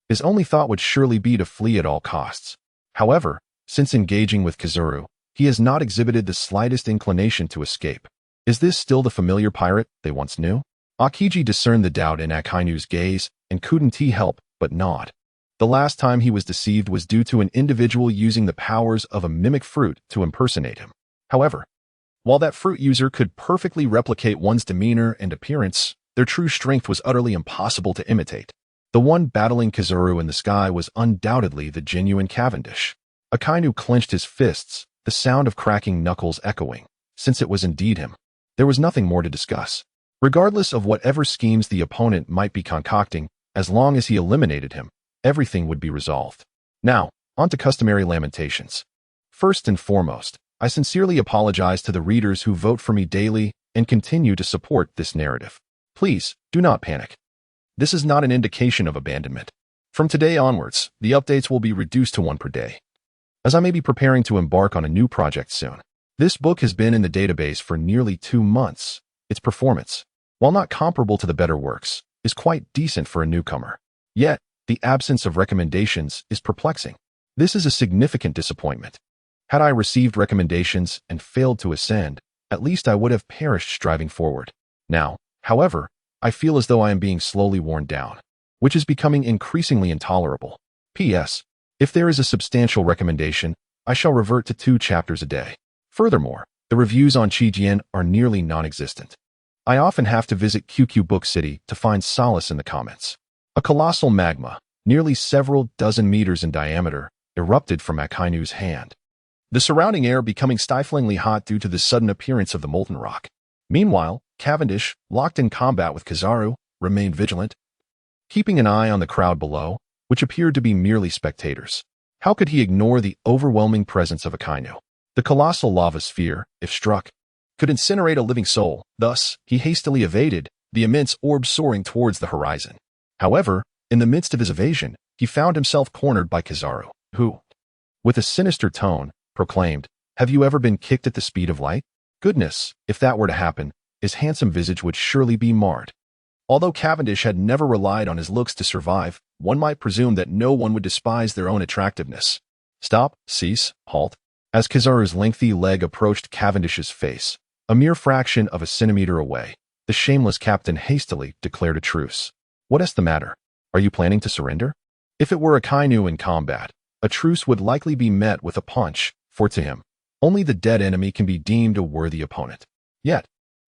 his only thought would surely be to flee at all costs. However, since engaging with Kizuru, he has not exhibited the slightest inclination to escape. Is this still the familiar pirate they once knew? Akiji discerned the doubt in Akainu's gaze and couldn't help but nod. The last time he was deceived was due to an individual using the powers of a mimic fruit to impersonate him. However, while that fruit user could perfectly replicate one's demeanor and appearance, their true strength was utterly impossible to imitate. The one battling Kizuru in the sky was undoubtedly the genuine Cavendish. Akainu clenched his fists, the sound of cracking knuckles echoing. Since it was indeed him, there was nothing more to discuss. Regardless of whatever schemes the opponent might be concocting, as long as he eliminated him, everything would be resolved. Now, on to customary lamentations. First and foremost, I sincerely apologize to the readers who vote for me daily and continue to support this narrative. Please, do not panic. This is not an indication of abandonment. From today onwards, the updates will be reduced to one per day, as I may be preparing to embark on a new project soon. This book has been in the database for nearly 2 months. Its performance, while not comparable to the better works, is quite decent for a newcomer. Yet, the absence of recommendations is perplexing. This is a significant disappointment. Had I received recommendations and failed to ascend, at least I would have perished striving forward. Now, however, I feel as though I am being slowly worn down, which is becoming increasingly intolerable. P.S. If there is a substantial recommendation, I shall revert to 2 chapters a day. Furthermore, the reviews on Chijian are nearly non-existent. I often have to visit QQ Book City to find solace in the comments. A colossal magma, nearly several dozen meters in diameter, erupted from Akainu's hand, the surrounding air becoming stiflingly hot due to the sudden appearance of the molten rock. Meanwhile, Cavendish, locked in combat with Kizaru, remained vigilant, keeping an eye on the crowd below, which appeared to be merely spectators. How could he ignore the overwhelming presence of Akainu? The colossal lava sphere, if struck, could incinerate a living soul. Thus, he hastily evaded the immense orb soaring towards the horizon. However, in the midst of his evasion, he found himself cornered by Kizaru, who, with a sinister tone, proclaimed, "Have you ever been kicked at the speed of light?" Goodness, if that were to happen, his handsome visage would surely be marred. Although Cavendish had never relied on his looks to survive, one might presume that no one would despise their own attractiveness. Stop, cease, halt. As Kizaru's lengthy leg approached Cavendish's face, a mere fraction of a centimeter away, the shameless captain hastily declared a truce. What is the matter? Are you planning to surrender? If it were Akainu in combat, a truce would likely be met with a punch, for to him, only the dead enemy can be deemed a worthy opponent. Yet,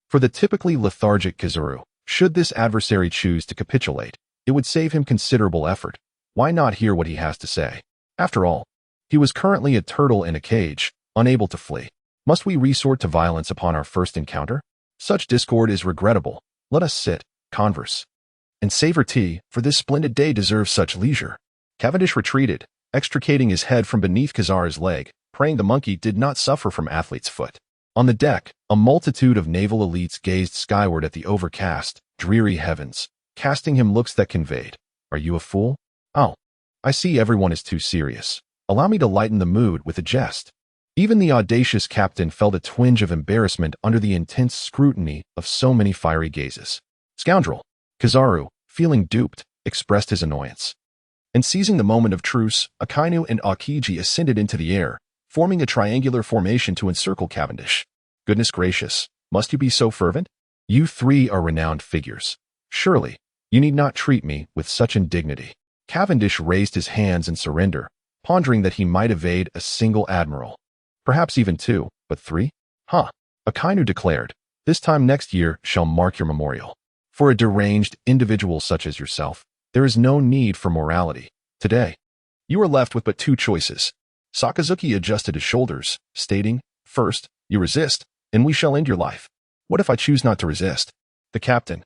for the typically lethargic Kizaru, should this adversary choose to capitulate, it would save him considerable effort. Why not hear what he has to say? After all, he was currently a turtle in a cage, unable to flee. Must we resort to violence upon our first encounter? Such discord is regrettable. Let us sit, converse, and savor tea, for this splendid day deserves such leisure. Cavendish retreated, extricating his head from beneath Kazara's leg, praying the monkey did not suffer from athlete's foot. On the deck, a multitude of naval elites gazed skyward at the overcast, dreary heavens, casting him looks that conveyed, "Are you a fool? Oh, I see everyone is too serious. Allow me to lighten the mood with a jest." Even the audacious captain felt a twinge of embarrassment under the intense scrutiny of so many fiery gazes. "Scoundrel!" Kizaru, feeling duped, expressed his annoyance. And seizing the moment of truce, Akainu and Akiji ascended into the air, forming a triangular formation to encircle Cavendish. "Goodness gracious, must you be so fervent? You three are renowned figures. Surely, you need not treat me with such indignity." Cavendish raised his hands in surrender, pondering that he might evade a single admiral. Perhaps even two, but three? Huh. Akainu declared, "This time next year shall mark your memorial. For a deranged individual such as yourself, there is no need for morality. Today, you are left with but two choices." Sakazuki adjusted his shoulders, stating, "First, you resist, and we shall end your life." "What if I choose not to resist?" The captain,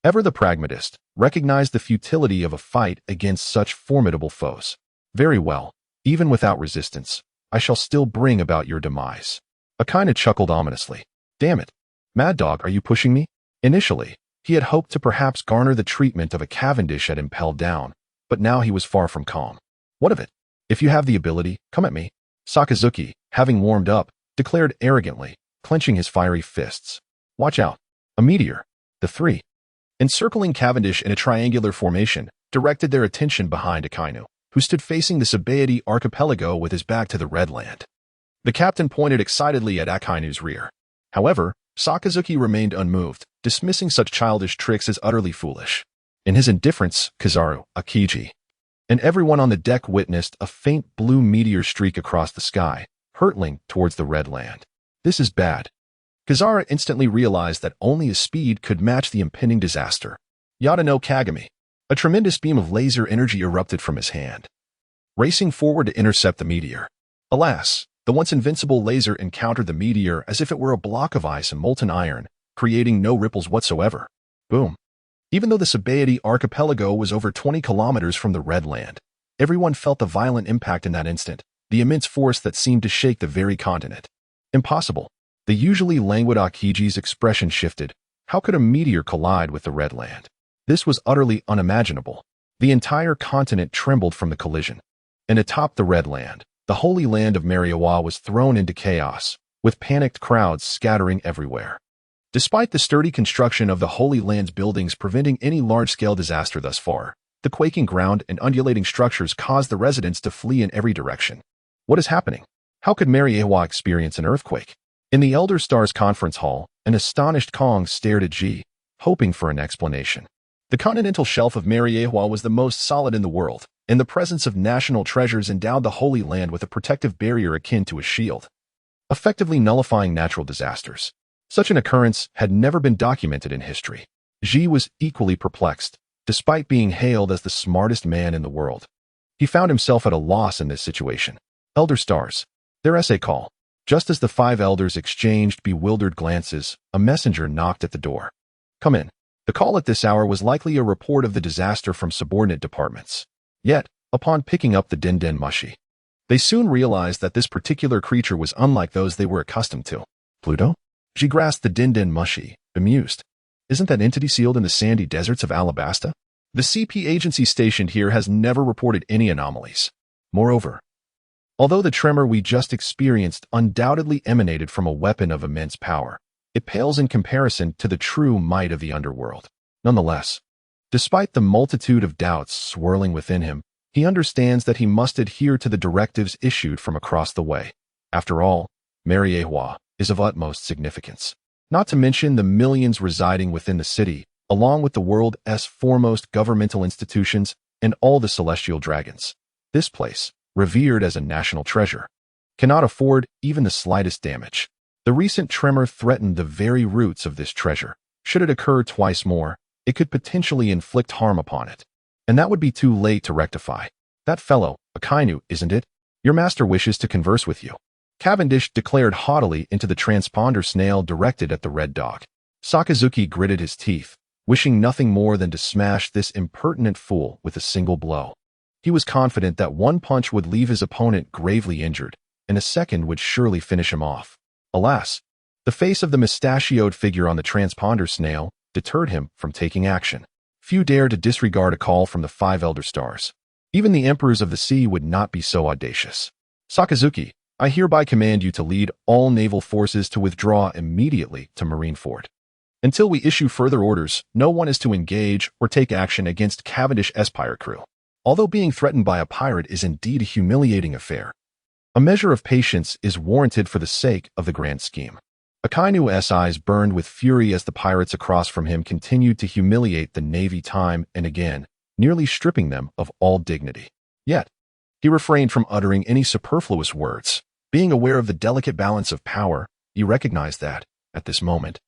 ever the pragmatist, recognized the futility of a fight against such formidable foes. "Very well, even without resistance, I shall still bring about your demise." Akainu chuckled ominously. "Damn it. Mad Dog, are you pushing me?" Initially, he had hoped to perhaps garner the treatment of a Cavendish at impelled down, but now he was far from calm. "What of it? If you have the ability, come at me." Sakazuki, having warmed up, declared arrogantly, clenching his fiery fists. "Watch out. A meteor." The three, encircling Cavendish in a triangular formation, directed their attention behind Akainu, who stood facing the Sabaody archipelago with his back to the Red Land. The captain pointed excitedly at Akainu's rear. However, Sakazuki remained unmoved, dismissing such childish tricks as utterly foolish. In his indifference, Kizaru, Akiji, and everyone on the deck witnessed a faint blue meteor streak across the sky, hurtling towards the Red Land. "This is bad." Kizaru instantly realized that only his speed could match the impending disaster. "Yada no Kagami." A tremendous beam of laser energy erupted from his hand, racing forward to intercept the meteor. Alas, the once invincible laser encountered the meteor as if it were a block of ice and molten iron, creating no ripples whatsoever. Boom. Even though the Sabaody archipelago was over 20 kilometers from the Red Land, everyone felt the violent impact in that instant, the immense force that seemed to shake the very continent. Impossible. The usually languid Akiji's expression shifted. How could a meteor collide with the Red Land? This was utterly unimaginable. The entire continent trembled from the collision. And atop the Red Land, the holy land of Mariawa was thrown into chaos, with panicked crowds scattering everywhere. Despite the sturdy construction of the Holy Land's buildings preventing any large-scale disaster thus far, the quaking ground and undulating structures caused the residents to flee in every direction. What is happening? How could Mariawa experience an earthquake? In the Elder Stars conference hall, an astonished Kong stared at Ji, hoping for an explanation. The continental shelf of Mariawa was the most solid in the world, and the presence of national treasures endowed the Holy Land with a protective barrier akin to a shield, effectively nullifying natural disasters. Such an occurrence had never been documented in history. Ji was equally perplexed, despite being hailed as the smartest man in the world. He found himself at a loss in this situation. Elder Stars, their essay call. Just as the five elders exchanged bewildered glances, a messenger knocked at the door. "Come in." The call at this hour was likely a report of the disaster from subordinate departments. Yet, upon picking up the Denden Mushi, they soon realized that this particular creature was unlike those they were accustomed to. "Pluto?" She grasped the Denden Mushi, bemused. "Isn't that entity sealed in the sandy deserts of Alabasta? The CP agency stationed here has never reported any anomalies. Moreover, although the tremor we just experienced undoubtedly emanated from a weapon of immense power, it pales in comparison to the true might of the underworld. Nonetheless, despite the multitude of doubts swirling within him, he understands that he must adhere to the directives issued from across the way. After all, Mariawa is of utmost significance. Not to mention the millions residing within the city, along with the world's foremost governmental institutions and all the celestial dragons. This place, revered as a national treasure, cannot afford even the slightest damage. The recent tremor threatened the very roots of this treasure. Should it occur twice more, it could potentially inflict harm upon it. And that would be too late to rectify. "That fellow, Akainu, isn't it? Your master wishes to converse with you." Cavendish declared haughtily into the transponder snail directed at the red dog. Sakazuki gritted his teeth, wishing nothing more than to smash this impertinent fool with a single blow. He was confident that one punch would leave his opponent gravely injured, and a second would surely finish him off. Alas, the face of the mustachioed figure on the transponder snail deterred him from taking action. Few dared to disregard a call from the 5 Elder Stars. Even the Emperors of the Sea would not be so audacious. Sakazuki, I hereby command you to lead all naval forces to withdraw immediately to Marineford. Until we issue further orders, no one is to engage or take action against Cavendish Espire crew. Although being threatened by a pirate is indeed a humiliating affair, a measure of patience is warranted for the sake of the grand scheme. Akainu's eyes burned with fury as the pirates across from him continued to humiliate the Navy time and again, nearly stripping them of all dignity. Yet, he refrained from uttering any superfluous words. Being aware of the delicate balance of power, he recognized that, at this moment,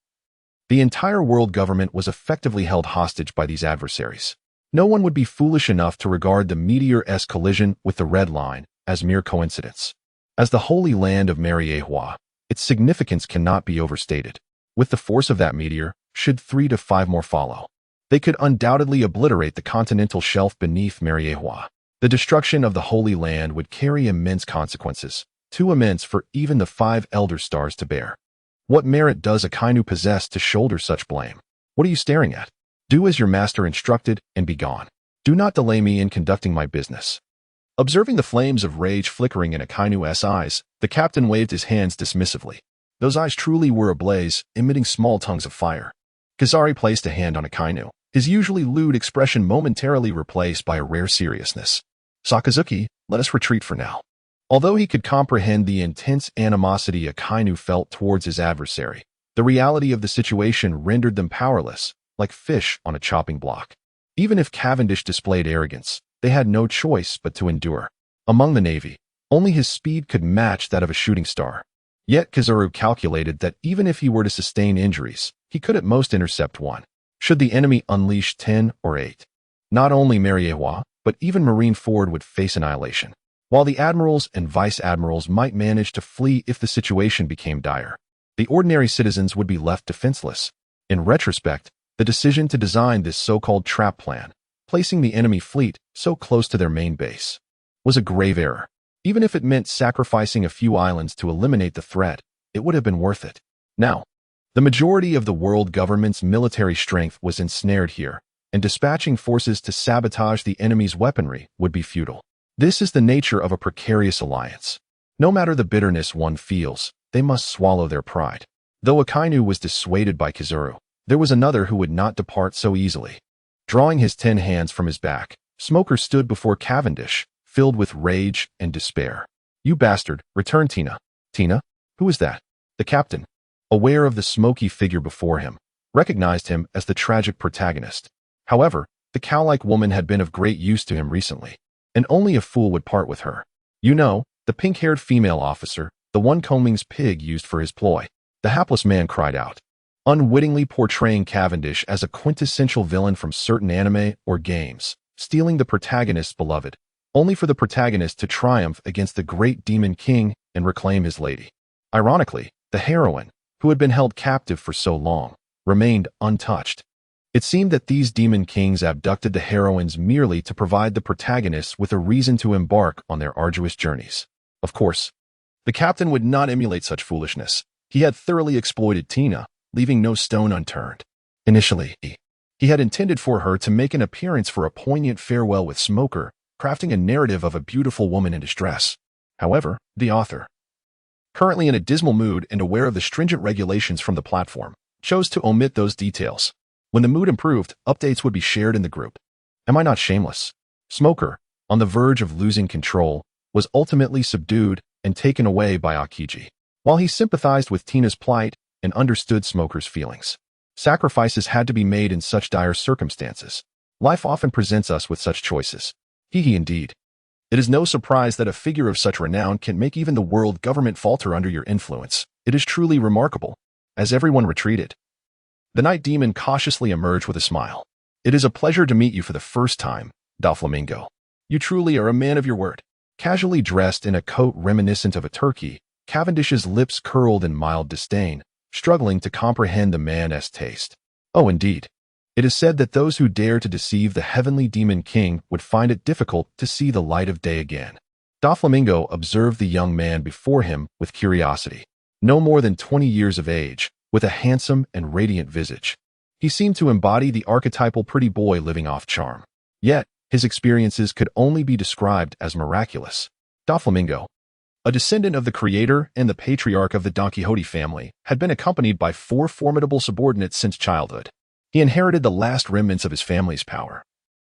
the entire world government was effectively held hostage by these adversaries. No one would be foolish enough to regard the meteor-esque collision with the Red Line as mere coincidence. As the holy land of Mariehua, its significance cannot be overstated. With the force of that meteor, should 3 to 5 more follow, they could undoubtedly obliterate the continental shelf beneath Mariehua. The destruction of the Holy Land would carry immense consequences, too immense for even the 5 Elder Stars to bear. What merit does Akainu possess to shoulder such blame? What are you staring at? Do as your master instructed and be gone. Do not delay me in conducting my business. Observing the flames of rage flickering in Akainu's eyes, the captain waved his hands dismissively. Those eyes truly were ablaze, emitting small tongues of fire. Kazari placed a hand on Akainu, his usually lewd expression momentarily replaced by a rare seriousness. Sakazuki, let us retreat for now. Although he could comprehend the intense animosity Akainu felt towards his adversary, the reality of the situation rendered them powerless, like fish on a chopping block. Even if Cavendish displayed arrogance, they had no choice but to endure. Among the Navy, only his speed could match that of a shooting star. Yet Kizaru calculated that even if he were to sustain injuries, he could at most intercept 1. Should the enemy unleash 10 or 8. Not only Mariehua, but even Marineford would face annihilation. While the admirals and vice-admirals might manage to flee if the situation became dire, the ordinary citizens would be left defenseless. In retrospect, the decision to design this so-called trap plan, placing the enemy fleet so close to their main base, was a grave error. Even if it meant sacrificing a few islands to eliminate the threat, it would have been worth it. Now, the majority of the world government's military strength was ensnared here, and dispatching forces to sabotage the enemy's weaponry would be futile. This is the nature of a precarious alliance. No matter the bitterness one feels, they must swallow their pride. Though Akainu was dissuaded by Kizaru, there was another who would not depart so easily. Drawing his 10 hands from his back, Smoker stood before Cavendish, filled with rage and despair. You bastard, returned Tina. Tina? Who is that? The captain, aware of the smoky figure before him, recognized him as the tragic protagonist. However, the cow-like woman had been of great use to him recently, and only a fool would part with her. You know, the pink-haired female officer, the one Coming's pig used for his ploy. The hapless man cried out, unwittingly portraying Cavendish as a quintessential villain from certain anime or games, stealing the protagonist's beloved, only for the protagonist to triumph against the great demon king and reclaim his lady. Ironically, the heroine, who had been held captive for so long, remained untouched. It seemed that these demon kings abducted the heroines merely to provide the protagonists with a reason to embark on their arduous journeys. Of course, the captain would not emulate such foolishness. He had thoroughly exploited Tina, leaving no stone unturned. Initially, he had intended for her to make an appearance for a poignant farewell with Smoker, crafting a narrative of a beautiful woman in distress. However, the author, currently in a dismal mood and aware of the stringent regulations from the platform, chose to omit those details. When the mood improved, updates would be shared in the group. Am I not shameless? Smoker, on the verge of losing control, was ultimately subdued and taken away by Akiji. While he sympathized with Tina's plight and understood Smoker's feelings, sacrifices had to be made in such dire circumstances. Life often presents us with such choices. Hee indeed. It is no surprise that a figure of such renown can make even the world government falter under your influence. It is truly remarkable. As everyone retreated, the night demon cautiously emerged with a smile. It is a pleasure to meet you for the first time, Doflamingo. You truly are a man of your word. Casually dressed in a coat reminiscent of a turkey, Cavendish's lips curled in mild disdain, struggling to comprehend the man's taste. Oh, indeed. It is said that those who dare to deceive the heavenly demon king would find it difficult to see the light of day again. Doflamingo observed the young man before him with curiosity. No more than 20 years of age, with a handsome and radiant visage. He seemed to embody the archetypal pretty boy living off charm. Yet, his experiences could only be described as miraculous. Doflamingo, a descendant of the creator and the patriarch of the Don Quixote family, had been accompanied by 4 formidable subordinates since childhood. He inherited the last remnants of his family's power,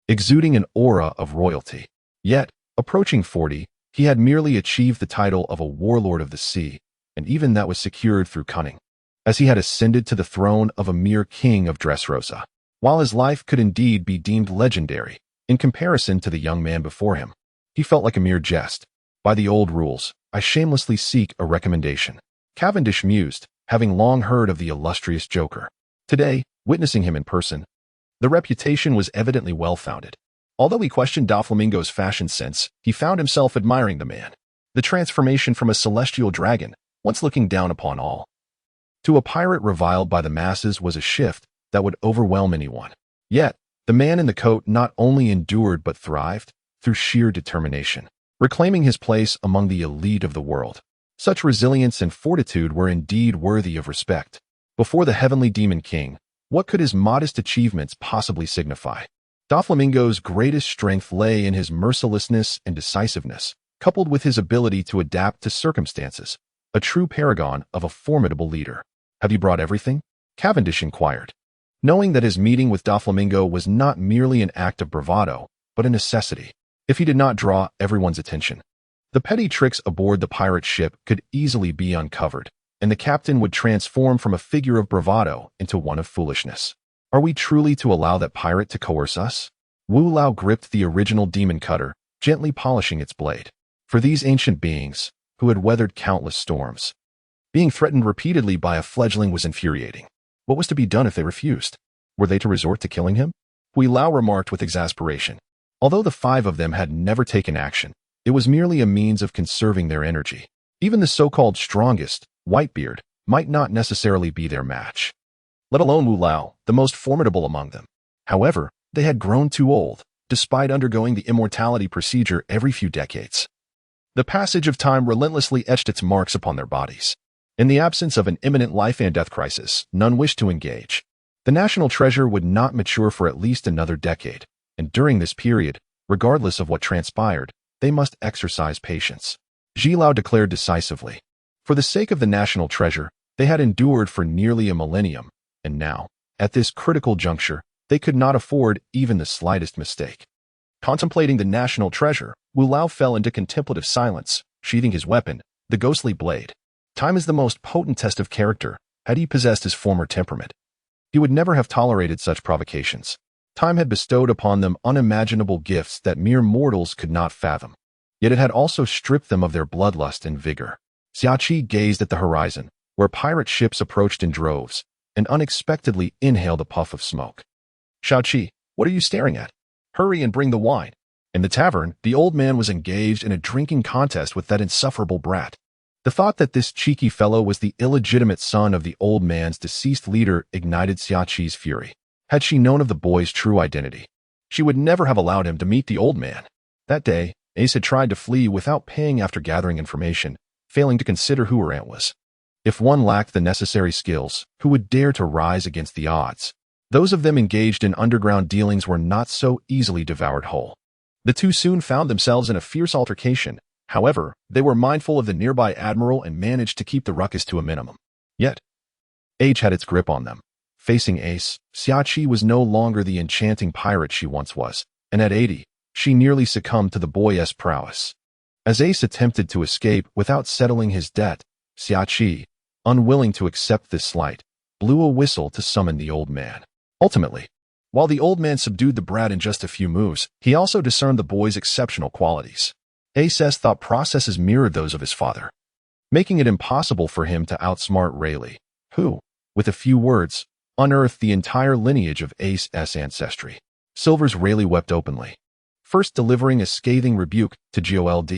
exuding an aura of royalty. Yet, approaching 40, he had merely achieved the title of a warlord of the sea, and even that was secured through cunning, as he had ascended to the throne of a mere king of Dressrosa. While his life could indeed be deemed legendary, in comparison to the young man before him, he felt like a mere jest. By the old rules, I shamelessly seek a recommendation. Cavendish mused, having long heard of the illustrious joker. Today, witnessing him in person, the reputation was evidently well-founded. Although he questioned Doflamingo's fashion sense, he found himself admiring the man. The transformation from a celestial dragon, once looking down upon all, to a pirate reviled by the masses was a shift that would overwhelm anyone. Yet, the man in the coat not only endured but thrived through sheer determination, reclaiming his place among the elite of the world. Such resilience and fortitude were indeed worthy of respect. Before the heavenly demon king, what could his modest achievements possibly signify? Doflamingo's greatest strength lay in his mercilessness and decisiveness, coupled with his ability to adapt to circumstances, a true paragon of a formidable leader. "Have you brought everything?" Cavendish inquired, knowing that his meeting with Doflamingo was not merely an act of bravado, but a necessity. If he did not draw everyone's attention, the petty tricks aboard the pirate ship could easily be uncovered, and the captain would transform from a figure of bravado into one of foolishness. Are we truly to allow that pirate to coerce us? Wu Lao gripped the original demon cutter, gently polishing its blade. For these ancient beings, who had weathered countless storms, being threatened repeatedly by a fledgling was infuriating. What was to be done if they refused? Were they to resort to killing him? Wu Lao remarked with exasperation. Although the 5 of them had never taken action, it was merely a means of conserving their energy. Even the so-called strongest, Whitebeard, might not necessarily be their match, let alone Wu Lao, the most formidable among them. However, they had grown too old, despite undergoing the immortality procedure every few decades. The passage of time relentlessly etched its marks upon their bodies. In the absence of an imminent life and death crisis, none wished to engage. The national treasure would not mature for at least another decade, and during this period, regardless of what transpired, they must exercise patience. Ji Lao declared decisively. For the sake of the national treasure, they had endured for nearly a millennium, and now, at this critical juncture, they could not afford even the slightest mistake. Contemplating the national treasure, Wu Lao fell into contemplative silence, sheathing his weapon, the ghostly blade. Time is the most potent test of character. Had he possessed his former temperament, he would never have tolerated such provocations. Time had bestowed upon them unimaginable gifts that mere mortals could not fathom. Yet it had also stripped them of their bloodlust and vigor. Xiaoqi gazed at the horizon, where pirate ships approached in droves, and unexpectedly inhaled a puff of smoke. "Xiaoqi, what are you staring at? Hurry and bring the wine." In the tavern, the old man was engaged in a drinking contest with that insufferable brat. The thought that this cheeky fellow was the illegitimate son of the old man's deceased leader ignited Xiaoqi's fury. Had she known of the boy's true identity, she would never have allowed him to meet the old man. That day, Ace had tried to flee without paying after gathering information, failing to consider who her aunt was. If one lacked the necessary skills, who would dare to rise against the odds? Those of them engaged in underground dealings were not so easily devoured whole. The two soon found themselves in a fierce altercation. However, they were mindful of the nearby admiral and managed to keep the ruckus to a minimum. Yet, age had its grip on them. Facing Ace, Xiaoqi was no longer the enchanting pirate she once was, and at 80, she nearly succumbed to the boy's prowess. As Ace attempted to escape without settling his debt, Xiaoqi, unwilling to accept this slight, blew a whistle to summon the old man. Ultimately, while the old man subdued the brat in just a few moves, he also discerned the boy's exceptional qualities. Ace's thought processes mirrored those of his father, making it impossible for him to outsmart Rayleigh, who, with a few words, unearthed the entire lineage of Ace's ancestry. Silver's Rayleigh wept openly, first delivering a scathing rebuke to Gold.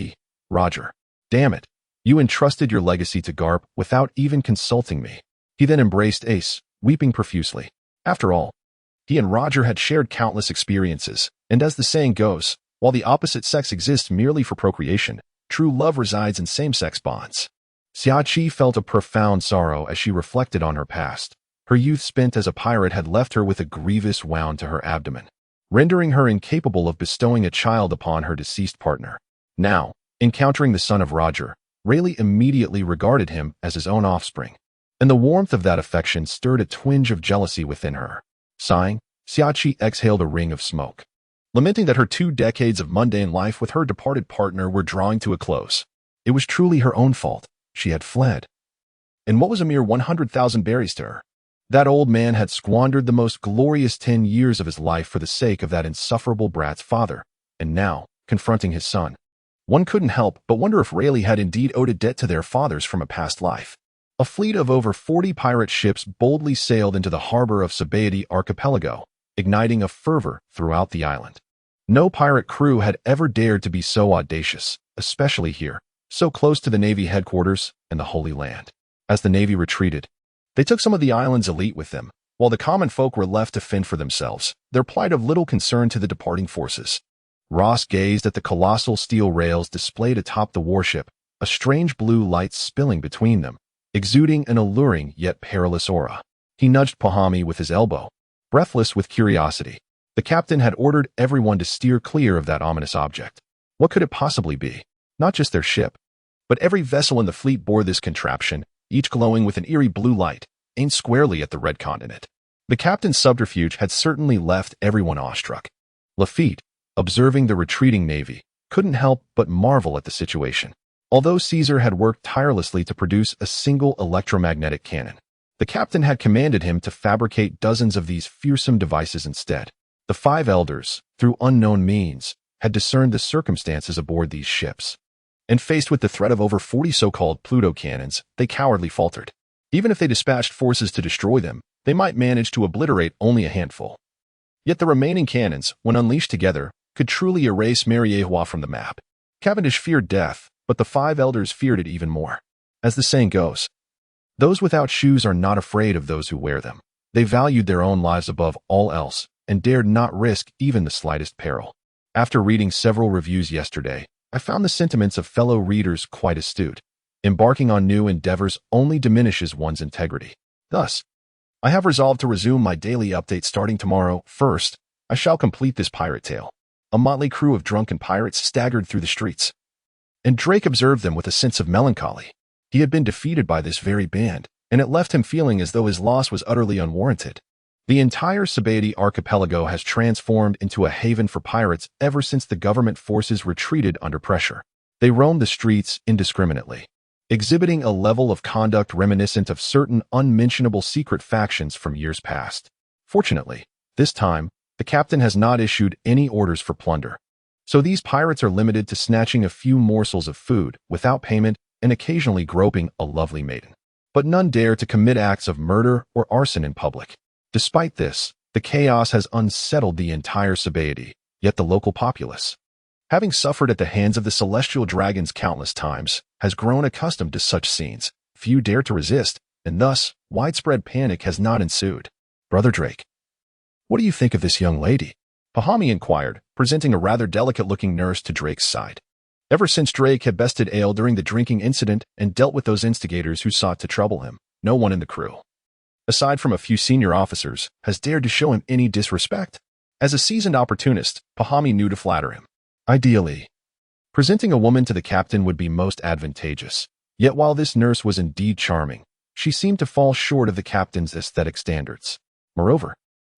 "Roger, damn it, you entrusted your legacy to Garp without even consulting me." He then embraced Ace, weeping profusely. After all, He and Roger had shared countless experiences, and as the saying goes, while the opposite sex exists merely for procreation, true love resides in same-sex bonds. Xiaqi felt a profound sorrow as she reflected on her past. Her youth spent as a pirate had left her with a grievous wound to her abdomen, rendering her incapable of bestowing a child upon her deceased partner. Now, encountering the son of Roger, Rayleigh immediately regarded him as his own offspring, and the warmth of that affection stirred a twinge of jealousy within her. Sighing, Xiaqi exhaled a ring of smoke, lamenting that her 2 decades of mundane life with her departed partner were drawing to a close. It was truly her own fault. She had fled. And what was a mere 100,000 berries to her? That old man had squandered the most glorious 10 years of his life for the sake of that insufferable brat's father, and now, confronting his son, one couldn't help but wonder if Rayleigh had indeed owed a debt to their fathers from a past life. A fleet of over 40 pirate ships boldly sailed into the harbor of Sabaody Archipelago, igniting a fervor throughout the island. No pirate crew had ever dared to be so audacious, especially here, so close to the Navy headquarters and the Holy Land. As the Navy retreated, they took some of the island's elite with them, while the common folk were left to fend for themselves, their plight of little concern to the departing forces. Ross gazed at the colossal steel rails displayed atop the warship, a strange blue light spilling between them, exuding an alluring yet perilous aura. He nudged Pahami with his elbow, breathless with curiosity. The captain had ordered everyone to steer clear of that ominous object. What could it possibly be? Not just their ship, but every vessel in the fleet bore this contraption, each glowing with an eerie blue light, aimed squarely at the Red Continent. The captain's subterfuge had certainly left everyone awestruck. Lafitte, observing the retreating navy, couldn't help but marvel at the situation. Although Caesar had worked tirelessly to produce a single electromagnetic cannon, the captain had commanded him to fabricate dozens of these fearsome devices instead. The 5 elders, through unknown means, had discerned the circumstances aboard these ships, and faced with the threat of over 40 so-called Pluto cannons, they cowardly faltered. Even if they dispatched forces to destroy them, they might manage to obliterate only a handful. Yet the remaining cannons, when unleashed together, could truly erase Mariejois from the map. Cavendish feared death, but the 5 elders feared it even more. As the saying goes, those without shoes are not afraid of those who wear them. They valued their own lives above all else, and dared not risk even the slightest peril. After reading several reviews yesterday, I found the sentiments of fellow readers quite astute. Embarking on new endeavors only diminishes one's integrity. Thus, I have resolved to resume my daily update starting tomorrow. First, I shall complete this pirate tale. A motley crew of drunken pirates staggered through the streets, and Drake observed them with a sense of melancholy. He had been defeated by this very band, and it left him feeling as though his loss was utterly unwarranted. The entire Sabaody archipelago has transformed into a haven for pirates ever since the government forces retreated under pressure. They roam the streets indiscriminately, exhibiting a level of conduct reminiscent of certain unmentionable secret factions from years past. Fortunately, this time, the captain has not issued any orders for plunder, so these pirates are limited to snatching a few morsels of food without payment and occasionally groping a lovely maiden. But none dare to commit acts of murder or arson in public. Despite this, the chaos has unsettled the entire Sabaody, yet the local populace, having suffered at the hands of the celestial dragons countless times, has grown accustomed to such scenes. Few dare to resist, and thus, widespread panic has not ensued. Brother Drake, what do you think of this young lady? Pahami inquired, presenting a rather delicate-looking nurse to Drake's side. Ever since Drake had bested ale during the drinking incident and dealt with those instigators who sought to trouble him, no one in the crew, aside from a few senior officers, has dared to show him any disrespect. As a seasoned opportunist, Pahami knew to flatter him. Ideally, presenting a woman to the captain would be most advantageous. Yet while this nurse was indeed charming, she seemed to fall short of the captain's aesthetic standards. Moreover,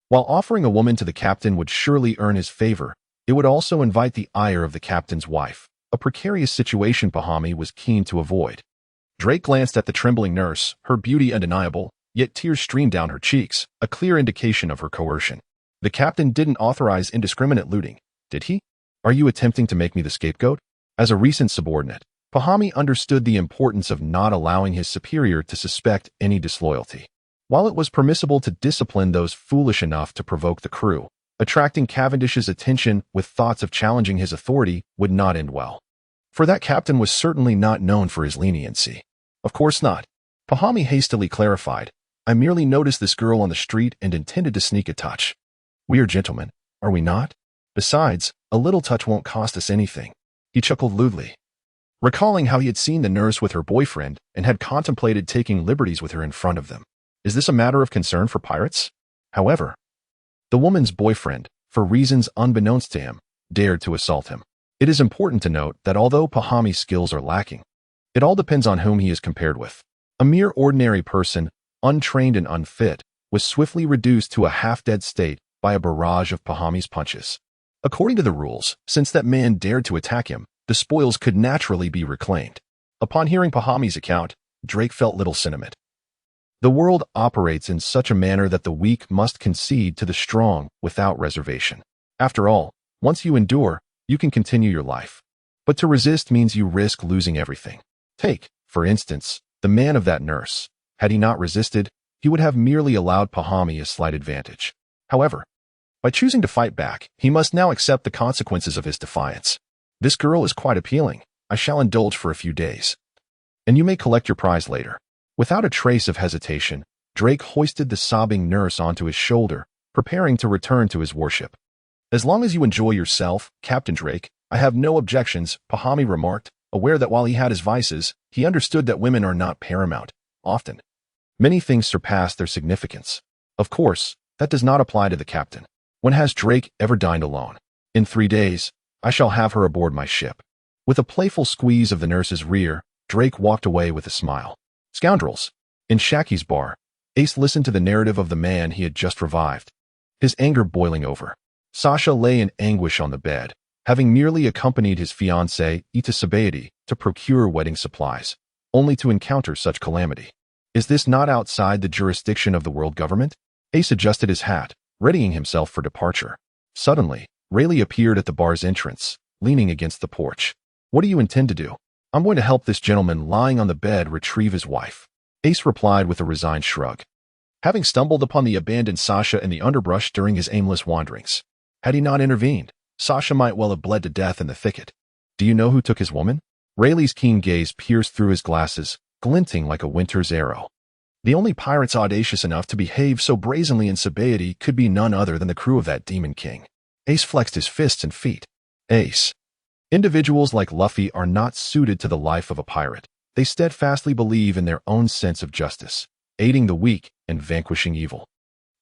while offering a woman to the captain would surely earn his favor, it would also invite the ire of the captain's wife, a precarious situation Pahami was keen to avoid. Drake glanced at the trembling nurse, her beauty undeniable, yet tears streamed down her cheeks, a clear indication of her coercion. The captain didn't authorize indiscriminate looting, did he? Are you attempting to make me the scapegoat? As a recent subordinate, Pahami understood the importance of not allowing his superior to suspect any disloyalty. While it was permissible to discipline those foolish enough to provoke the crew, attracting Cavendish's attention with thoughts of challenging his authority would not end well. For that captain was certainly not known for his leniency. Of course not. Pahami hastily clarified. I merely noticed this girl on the street and intended to sneak a touch. We are gentlemen, are we not? Besides, a little touch won't cost us anything. He chuckled lewdly, recalling how he had seen the nurse with her boyfriend and had contemplated taking liberties with her in front of them. Is this a matter of concern for pirates? However, the woman's boyfriend, for reasons unbeknownst to him, dared to assault him. It is important to note that although Pahami's skills are lacking, it all depends on whom he is compared with. A mere ordinary person, untrained and unfit, was swiftly reduced to a half-dead state by a barrage of Pahami's punches. According to the rules, since that man dared to attack him, the spoils could naturally be reclaimed. Upon hearing Pahami's account, Drake felt little sentiment. The world operates in such a manner that the weak must concede to the strong without reservation. After all, once you endure, you can continue your life. But to resist means you risk losing everything. Take, for instance, the man of that nurse. Had he not resisted, he would have merely allowed Pahami a slight advantage. However, by choosing to fight back, he must now accept the consequences of his defiance. This girl is quite appealing. I shall indulge for a few days. And you may collect your prize later. Without a trace of hesitation, Drake hoisted the sobbing nurse onto his shoulder, preparing to return to his worship. As long as you enjoy yourself, Captain Drake, I have no objections, Pahami remarked, aware that while he had his vices, he understood that women are not paramount. Often, many things surpass their significance. Of course, that does not apply to the captain. When has Drake ever dined alone? In 3 days, I shall have her aboard my ship. With a playful squeeze of the nurse's rear, Drake walked away with a smile. Scoundrels! In Shaki's bar, Ace listened to the narrative of the man he had just revived, his anger boiling over. Sasha lay in anguish on the bed, having merely accompanied his fiancée, Ita Sabayati, to procure wedding supplies, only to encounter such calamity. Is this not outside the jurisdiction of the world government? Ace adjusted his hat, readying himself for departure. Suddenly, Rayleigh appeared at the bar's entrance, leaning against the porch. What do you intend to do? I'm going to help this gentleman lying on the bed retrieve his wife. Ace replied with a resigned shrug. Having stumbled upon the abandoned Sasha in the underbrush during his aimless wanderings, had he not intervened, Sasha might well have bled to death in the thicket. Do you know who took his woman? Rayleigh's keen gaze pierced through his glasses, glinting like a winter's arrow. The only pirates audacious enough to behave so brazenly in Sabayati could be none other than the crew of that demon king. Ace flexed his fists and feet. Ace. Individuals like Luffy are not suited to the life of a pirate. They steadfastly believe in their own sense of justice, aiding the weak and vanquishing evil.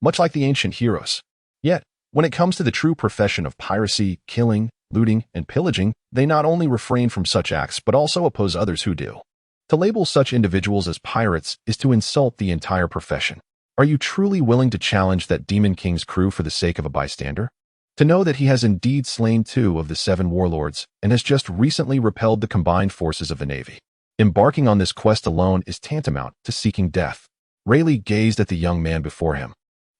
Much like the ancient heroes. Yet, when it comes to the true profession of piracy, killing, looting, and pillaging, they not only refrain from such acts but also oppose others who do. To label such individuals as pirates is to insult the entire profession. Are you truly willing to challenge that Demon King's crew for the sake of a bystander? To know that he has indeed slain 2 of the 7 warlords and has just recently repelled the combined forces of the Navy. Embarking on this quest alone is tantamount to seeking death. Rayleigh gazed at the young man before him.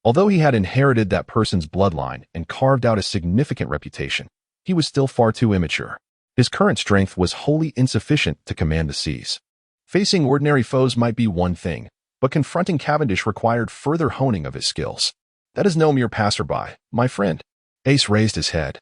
Although he had inherited that person's bloodline and carved out a significant reputation, he was still far too immature. His current strength was wholly insufficient to command the seas. Facing ordinary foes might be one thing, but confronting Cavendish required further honing of his skills. That is no mere passerby, my friend. Ace raised his head,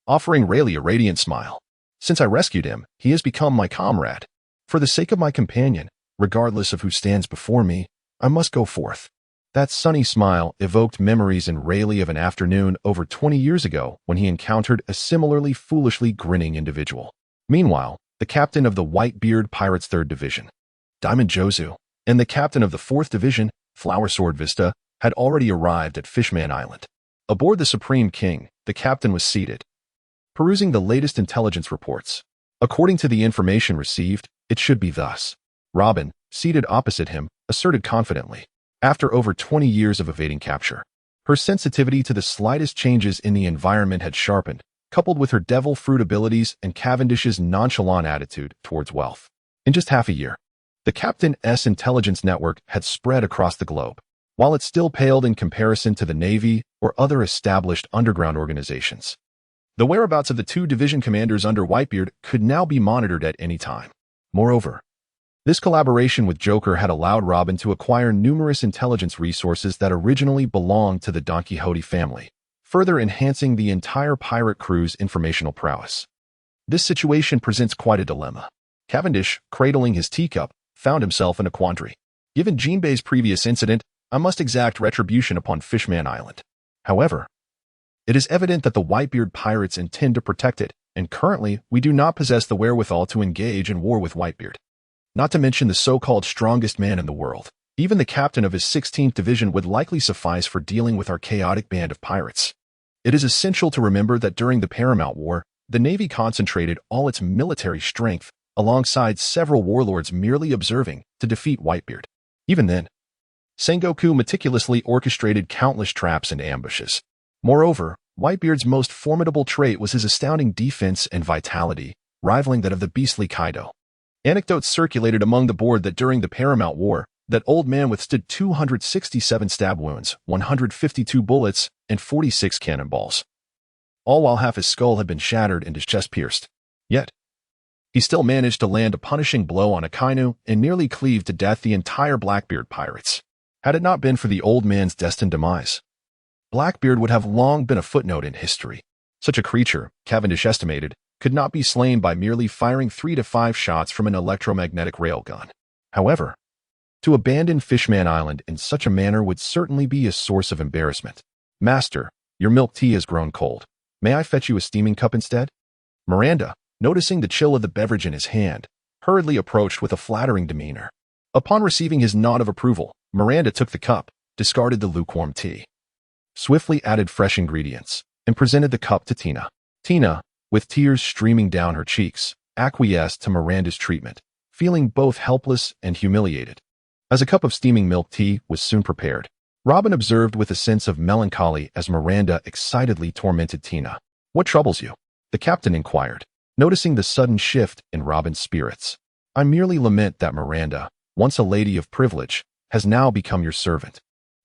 offering Rayleigh a radiant smile. Since I rescued him, he has become my comrade. For the sake of my companion, regardless of who stands before me, I must go forth. That sunny smile evoked memories in Rayleigh of an afternoon over 20 years ago when he encountered a similarly foolishly grinning individual. Meanwhile, the captain of the Whitebeard Pirates' 3rd Division, Diamond Jozu, and the captain of the 4th Division, Flower Sword Vista, had already arrived at Fishman Island. Aboard the Supreme King, the captain was seated, perusing the latest intelligence reports. According to the information received, it should be thus. Robin, seated opposite him, asserted confidently. After over 20 years of evading capture, her sensitivity to the slightest changes in the environment had sharpened, coupled with her devil fruit abilities and Cavendish's nonchalant attitude towards wealth. In just half a year, the Captain's intelligence network had spread across the globe. While it still paled in comparison to the Navy or other established underground organizations, the whereabouts of the 2 division commanders under Whitebeard could now be monitored at any time. Moreover, this collaboration with Joker had allowed Robin to acquire numerous intelligence resources that originally belonged to the Don Quixote family, further enhancing the entire pirate crew's informational prowess. This situation presents quite a dilemma. Cavendish, cradling his teacup, found himself in a quandary. Given Jinbei's previous incident, I must exact retribution upon Fishman Island. However, It is evident that the Whitebeard pirates intend to protect it, and currently we do not possess the wherewithal to engage in war with Whitebeard. Not to mention the so-called strongest man in the world. Even the captain of his 16th division would likely suffice for dealing with our chaotic band of pirates. It is essential to remember that during the Paramount War, the Navy concentrated all its military strength alongside several warlords merely observing to defeat Whitebeard. Even then, Sengoku meticulously orchestrated countless traps and ambushes. Moreover, Whitebeard's most formidable trait was his astounding defense and vitality, rivaling that of the beastly Kaido. Anecdotes circulated among the board that during the Paramount War, that old man withstood 267 stab wounds, 152 bullets, and 46 cannonballs, all while half his skull had been shattered and his chest pierced. Yet, he still managed to land a punishing blow on Akainu and nearly cleave to death the entire Blackbeard pirates. Had it not been for the old man's destined demise, Blackbeard would have long been a footnote in history. Such a creature, Cavendish estimated, could not be slain by merely firing 3 to 5 shots from an electromagnetic railgun. However, to abandon Fishman Island in such a manner would certainly be a source of embarrassment. Master, your milk tea has grown cold. May I fetch you a steaming cup instead? Miranda, noticing the chill of the beverage in his hand, hurriedly approached with a flattering demeanor. Upon receiving his nod of approval, Miranda took the cup, discarded the lukewarm tea, swiftly added fresh ingredients, and presented the cup to Tina. Tina, with tears streaming down her cheeks, acquiesced to Miranda's treatment, feeling both helpless and humiliated. As a cup of steaming milk tea was soon prepared, Robin observed with a sense of melancholy as Miranda excitedly tormented Tina. "What troubles you?" the captain inquired, noticing the sudden shift in Robin's spirits. "I merely lament that Miranda, once a lady of privilege, has now become your servant.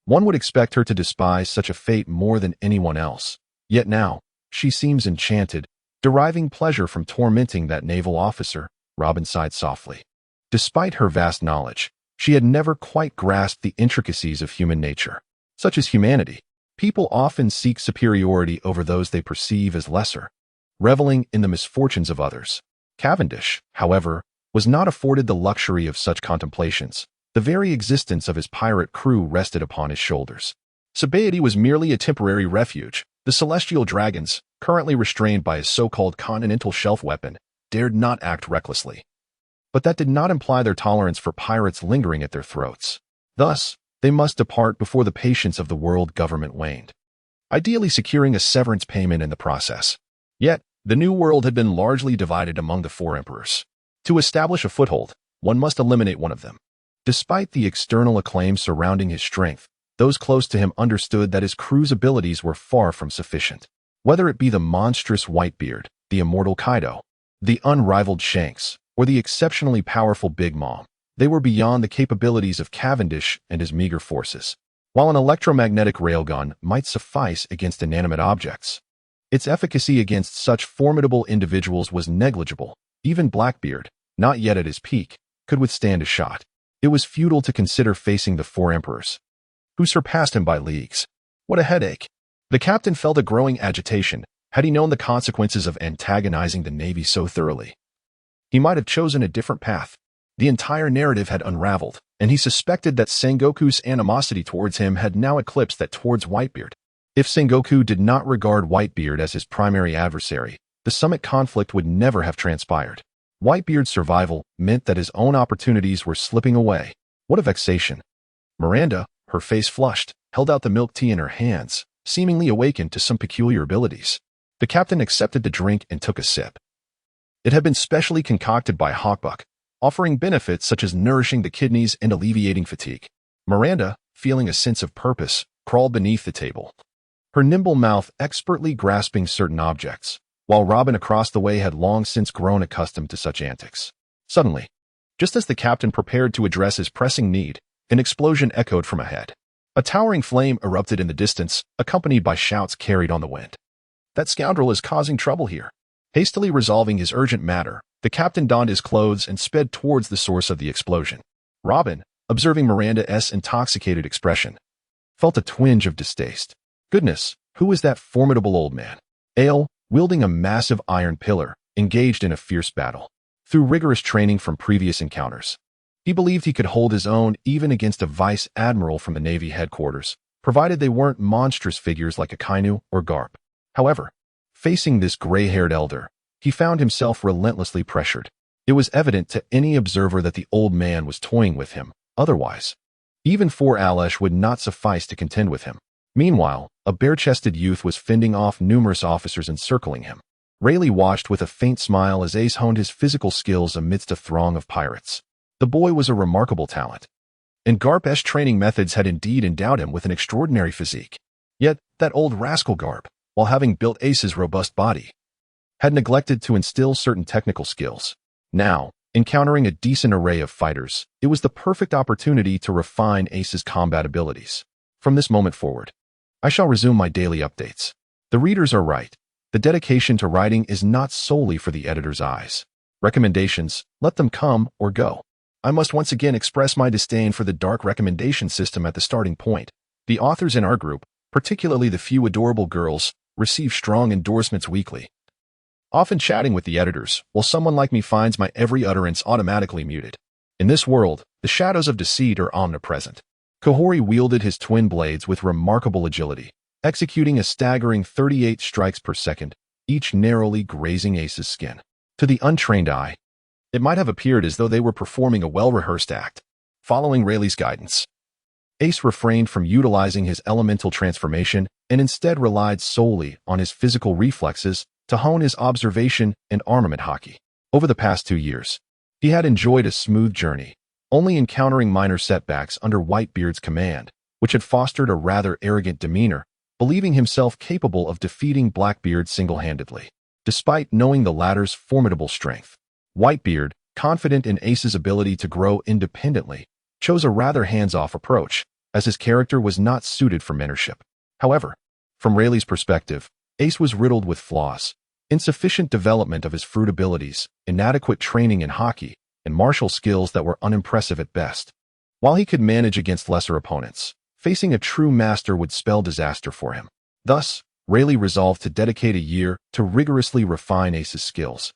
One would expect her to despise such a fate more than anyone else. Yet now, she seems enchanted, deriving pleasure from tormenting that naval officer." Robin sighed softly. Despite her vast knowledge, she had never quite grasped the intricacies of human nature. Such as humanity, people often seek superiority over those they perceive as lesser, reveling in the misfortunes of others. Cavendish, however, was not afforded the luxury of such contemplations. The very existence of his pirate crew rested upon his shoulders. Satiety was merely a temporary refuge. The celestial dragons, currently restrained by his so-called continental shelf weapon, dared not act recklessly. But that did not imply their tolerance for pirates lingering at their throats. Thus, they must depart before the patience of the world government waned, ideally securing a severance payment in the process. Yet, the New World had been largely divided among the 4 emperors. To establish a foothold, one must eliminate one of them. Despite the external acclaim surrounding his strength, those close to him understood that his crew's abilities were far from sufficient. Whether it be the monstrous Whitebeard, the immortal Kaido, the unrivaled Shanks, or the exceptionally powerful Big Mom, they were beyond the capabilities of Cavendish and his meager forces. While an electromagnetic railgun might suffice against inanimate objects, its efficacy against such formidable individuals was negligible. Even Blackbeard, not yet at his peak, could withstand a shot. It was futile to consider facing the 4 emperors, who surpassed him by leagues. What a headache! The captain felt a growing agitation. Had he known the consequences of antagonizing the Navy so thoroughly, he might have chosen a different path. The entire narrative had unraveled, and he suspected that Sengoku's animosity towards him had now eclipsed that towards Whitebeard. If Sengoku did not regard Whitebeard as his primary adversary, the summit conflict would never have transpired. Whitebeard's survival meant that his own opportunities were slipping away. What a vexation! Miranda, her face flushed, held out the milk tea in her hands, seemingly awakened to some peculiar abilities. The captain accepted the drink and took a sip. It had been specially concocted by Hawkbuck, offering benefits such as nourishing the kidneys and alleviating fatigue. Miranda, feeling a sense of purpose, crawled beneath the table, her nimble mouth expertly grasping certain objects, while Robin across the way had long since grown accustomed to such antics. Suddenly, just as the captain prepared to address his pressing need, an explosion echoed from ahead. A towering flame erupted in the distance, accompanied by shouts carried on the wind. "That scoundrel is causing trouble here." Hastily resolving his urgent matter, the captain donned his clothes and sped towards the source of the explosion. Robin, observing Miranda's intoxicated expression, felt a twinge of distaste. Goodness, who was that formidable old man? Ale, wielding a massive iron pillar, engaged in a fierce battle. Through rigorous training from previous encounters, he believed he could hold his own even against a vice admiral from the Navy headquarters, provided they weren't monstrous figures like Akainu or Garp. However, facing this gray-haired elder, he found himself relentlessly pressured. It was evident to any observer that the old man was toying with him. Otherwise, even 4 Alesh would not suffice to contend with him. Meanwhile, a bare-chested youth was fending off numerous officers encircling him. Rayleigh watched with a faint smile as Ace honed his physical skills amidst a throng of pirates. The boy was a remarkable talent, and Garp's training methods had indeed endowed him with an extraordinary physique. Yet, that old rascal Garp, while having built Ace's robust body, had neglected to instill certain technical skills. Now, encountering a decent array of fighters, it was the perfect opportunity to refine Ace's combat abilities. From this moment forward, I shall resume my daily updates. The readers are right. The dedication to writing is not solely for the editor's eyes. Recommendations, let them come or go. I must once again express my disdain for the dark recommendation system at the starting point. The authors in our group, particularly the few adorable girls, receive strong endorsements weekly, often chatting with the editors, while someone like me finds my every utterance automatically muted. In this world, the shadows of deceit are omnipresent. Kahori wielded his twin blades with remarkable agility, executing a staggering 38 strikes per second, each narrowly grazing Ace's skin. To the untrained eye, it might have appeared as though they were performing a well-rehearsed act. Following Rayleigh's guidance, Ace refrained from utilizing his elemental transformation and instead relied solely on his physical reflexes to hone his observation and armament hockey. Over the past 2 years, he had enjoyed a smooth journey, only encountering minor setbacks under Whitebeard's command, which had fostered a rather arrogant demeanor, believing himself capable of defeating Blackbeard single-handedly. Despite knowing the latter's formidable strength, Whitebeard, confident in Ace's ability to grow independently, chose a rather hands-off approach, as his character was not suited for mentorship. However, from Rayleigh's perspective, Ace was riddled with flaws: insufficient development of his fruit abilities, inadequate training in hockey, and martial skills that were unimpressive at best. While he could manage against lesser opponents, facing a true master would spell disaster for him. Thus, Rayleigh resolved to dedicate a year to rigorously refine Ace's skills,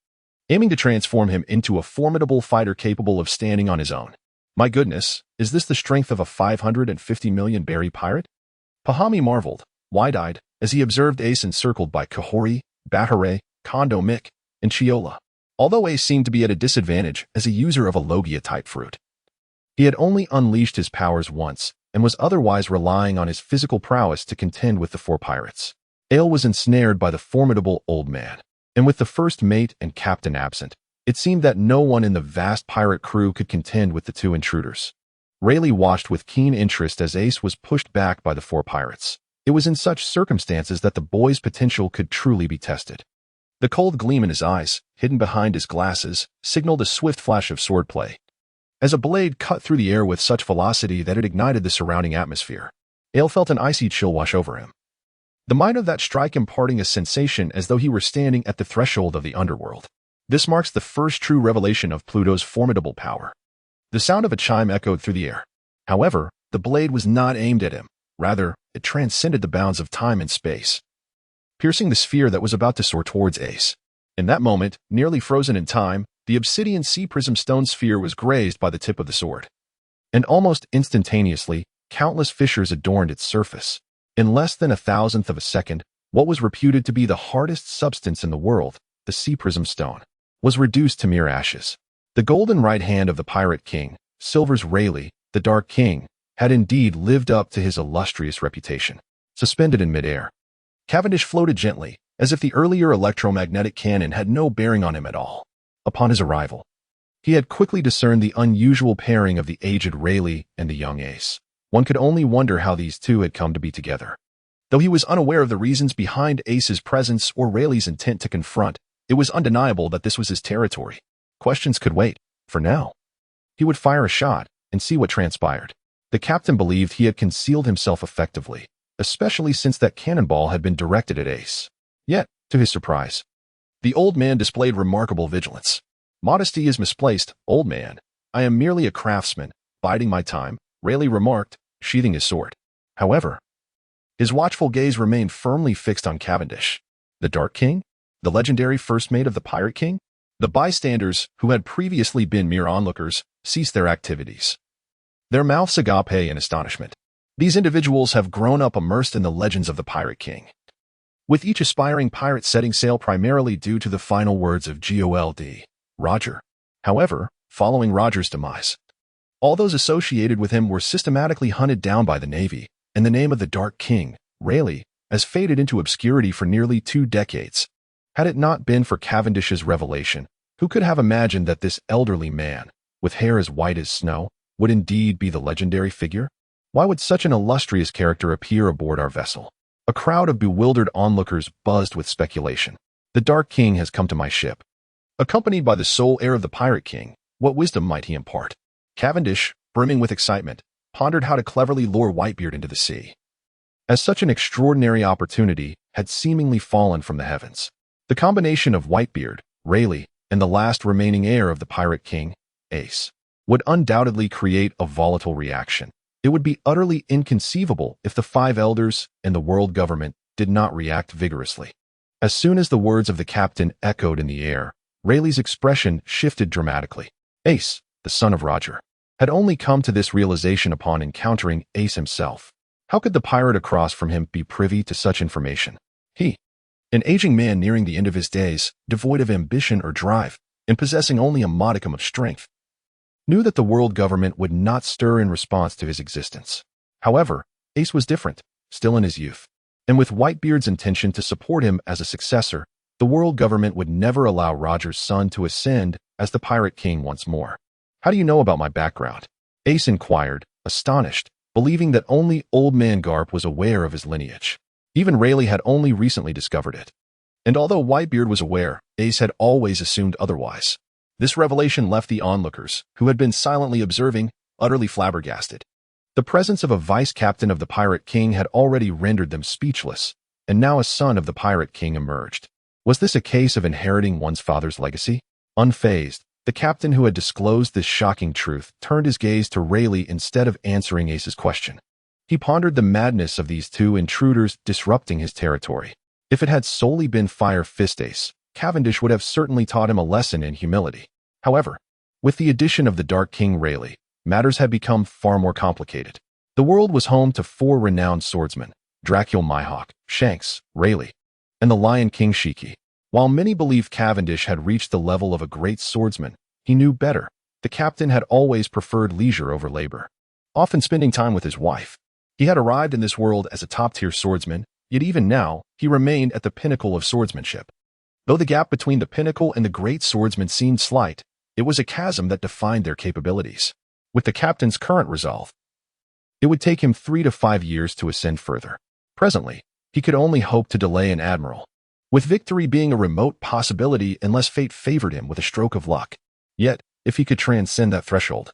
aiming to transform him into a formidable fighter capable of standing on his own. My goodness, is this the strength of a 550 million berry pirate? Pahami marveled, wide-eyed, as he observed Ace encircled by Kahori, Batare, Kondo Mick, and Chiola. Although Ace seemed to be at a disadvantage as a user of a Logia-type fruit, he had only unleashed his powers once and was otherwise relying on his physical prowess to contend with the 4 pirates. Ale was ensnared by the formidable old man, and with the first mate and captain absent, it seemed that no one in the vast pirate crew could contend with the 2 intruders. Rayleigh watched with keen interest as Ace was pushed back by the 4 pirates. It was in such circumstances that the boy's potential could truly be tested. The cold gleam in his eyes, hidden behind his glasses, signaled a swift flash of swordplay, as a blade cut through the air with such velocity that it ignited the surrounding atmosphere. Ale felt an icy chill wash over him, the might of that strike imparting a sensation as though he were standing at the threshold of the underworld. This marks the first true revelation of Pluto's formidable power. The sound of a chime echoed through the air. However, the blade was not aimed at him. Rather, it transcended the bounds of time and space, piercing the sphere that was about to soar towards Ace. In that moment, nearly frozen in time, the obsidian sea prism stone sphere was grazed by the tip of the sword. And almost instantaneously, countless fissures adorned its surface. In less than 1,000th of a second, what was reputed to be the hardest substance in the world, the sea prism stone, was reduced to mere ashes. The golden right hand of the pirate king, Silver's Rayleigh, the Dark King, had indeed lived up to his illustrious reputation. Suspended in midair, Cavendish floated gently, as if the earlier electromagnetic cannon had no bearing on him at all. Upon his arrival, he had quickly discerned the unusual pairing of the aged Rayleigh and the young Ace. One could only wonder how these 2 had come to be together. Though he was unaware of the reasons behind Ace's presence or Rayleigh's intent to confront, it was undeniable that this was his territory. Questions could wait. For now, he would fire a shot and see what transpired. The captain believed he had concealed himself effectively, especially since that cannonball had been directed at Ace. Yet, to his surprise, the old man displayed remarkable vigilance. Modesty is misplaced, old man. I am merely a craftsman, biding my time, Rayleigh remarked, sheathing his sword. However, his watchful gaze remained firmly fixed on Cavendish. The Dark King? The legendary first mate of the Pirate King? The bystanders, who had previously been mere onlookers, ceased their activities, their mouths agape in astonishment. These individuals have grown up immersed in the legends of the Pirate King. with each aspiring pirate setting sail primarily due to the final words of Gold. Roger. However, following Roger's demise, all those associated with him were systematically hunted down by the Navy, and the name of the Dark King, Rayleigh, has faded into obscurity for nearly 2 decades. Had it not been for Cavendish's revelation, who could have imagined that this elderly man, with hair as white as snow, would indeed be the legendary figure? Why would such an illustrious character appear aboard our vessel? A crowd of bewildered onlookers buzzed with speculation. The Dark King has come to my ship. Accompanied by the sole heir of the Pirate King, what wisdom might he impart? Cavendish, brimming with excitement, pondered how to cleverly lure Whitebeard into the sea. As such an extraordinary opportunity had seemingly fallen from the heavens. The combination of Whitebeard, Rayleigh, and the last remaining heir of the Pirate King, Ace, would undoubtedly create a volatile reaction. It would be utterly inconceivable if the 5 elders and the world government did not react vigorously. As soon as the words of the captain echoed in the air, Rayleigh's expression shifted dramatically. Ace, the son of Roger, had only come to this realization upon encountering Ace himself. How could the pirate across from him be privy to such information? He, an aging man nearing the end of his days, devoid of ambition or drive, and possessing only a modicum of strength, knew that the world government would not stir in response to his existence. However, Ace was different, still in his youth, and with Whitebeard's intention to support him as a successor, the world government would never allow Roger's son to ascend as the Pirate King once more. How do you know about my background? Ace inquired, astonished, believing that only Old Man Garp was aware of his lineage. Even Rayleigh had only recently discovered it. And although Whitebeard was aware, Ace had always assumed otherwise. This revelation left the onlookers, who had been silently observing, utterly flabbergasted. The presence of a vice-captain of the Pirate King had already rendered them speechless, and now a son of the Pirate King emerged. Was this a case of inheriting one's father's legacy? Unfazed, the captain who had disclosed this shocking truth turned his gaze to Rayleigh instead of answering Ace's question. He pondered the madness of these 2 intruders disrupting his territory. If it had solely been Fire Fist Ace, Cavendish would have certainly taught him a lesson in humility. However, with the addition of the Dark King Rayleigh, matters had become far more complicated. The world was home to 4 renowned swordsmen, Dracul Mihawk, Shanks, Rayleigh, and the Lion King Shiki. While many believed Cavendish had reached the level of a great swordsman, he knew better. The captain had always preferred leisure over labor, often spending time with his wife. He had arrived in this world as a top-tier swordsman, yet even now, he remained at the pinnacle of swordsmanship. Though the gap between the pinnacle and the great swordsman seemed slight, it was a chasm that defined their capabilities. With the captain's current resolve, it would take him 3 to 5 years to ascend further. Presently, he could only hope to delay an admiral, with victory being a remote possibility unless fate favored him with a stroke of luck. Yet, if he could transcend that threshold,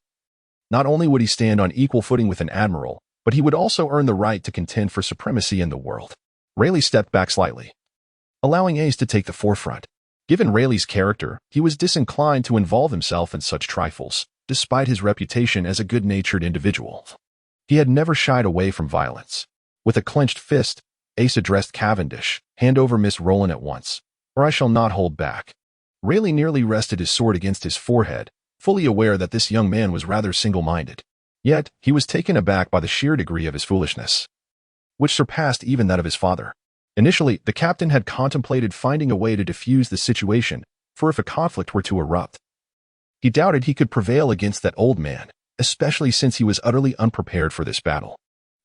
not only would he stand on equal footing with an admiral, but he would also earn the right to contend for supremacy in the world. Rayleigh stepped back slightly, allowing Ace to take the forefront. Given Rayleigh's character, he was disinclined to involve himself in such trifles, despite his reputation as a good-natured individual. He had never shied away from violence. With a clenched fist, Ace addressed Cavendish, "Hand over Miss Rowland at once, or I shall not hold back." Rayleigh nearly rested his sword against his forehead, fully aware that this young man was rather single-minded. Yet, he was taken aback by the sheer degree of his foolishness, which surpassed even that of his father. Initially, the captain had contemplated finding a way to defuse the situation, for if a conflict were to erupt, he doubted he could prevail against that old man, especially since he was utterly unprepared for this battle.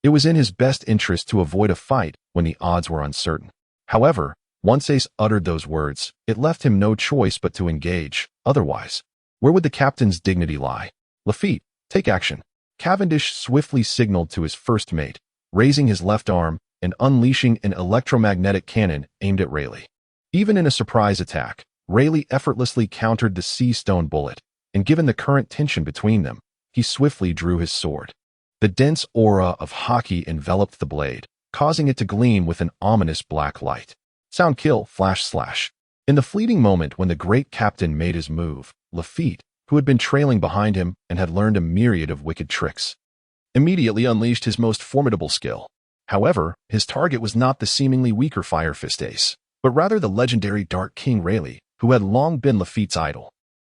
It was in his best interest to avoid a fight when the odds were uncertain. However, once Ace uttered those words, it left him no choice but to engage. Otherwise, where would the captain's dignity lie? Lafitte, take action. Cavendish swiftly signaled to his first mate, raising his left arm and unleashing an electromagnetic cannon aimed at Rayleigh. Even in a surprise attack, Rayleigh effortlessly countered the sea stone bullet, and given the current tension between them, he swiftly drew his sword. The dense aura of hockey enveloped the blade, causing it to gleam with an ominous black light. Sound kill, flash slash. In the fleeting moment when the great captain made his move, Lafitte, who had been trailing behind him and had learned a myriad of wicked tricks, immediately unleashed his most formidable skill. However, his target was not the seemingly weaker Fire Fist Ace, but rather the legendary Dark King Rayleigh, who had long been Lafitte's idol.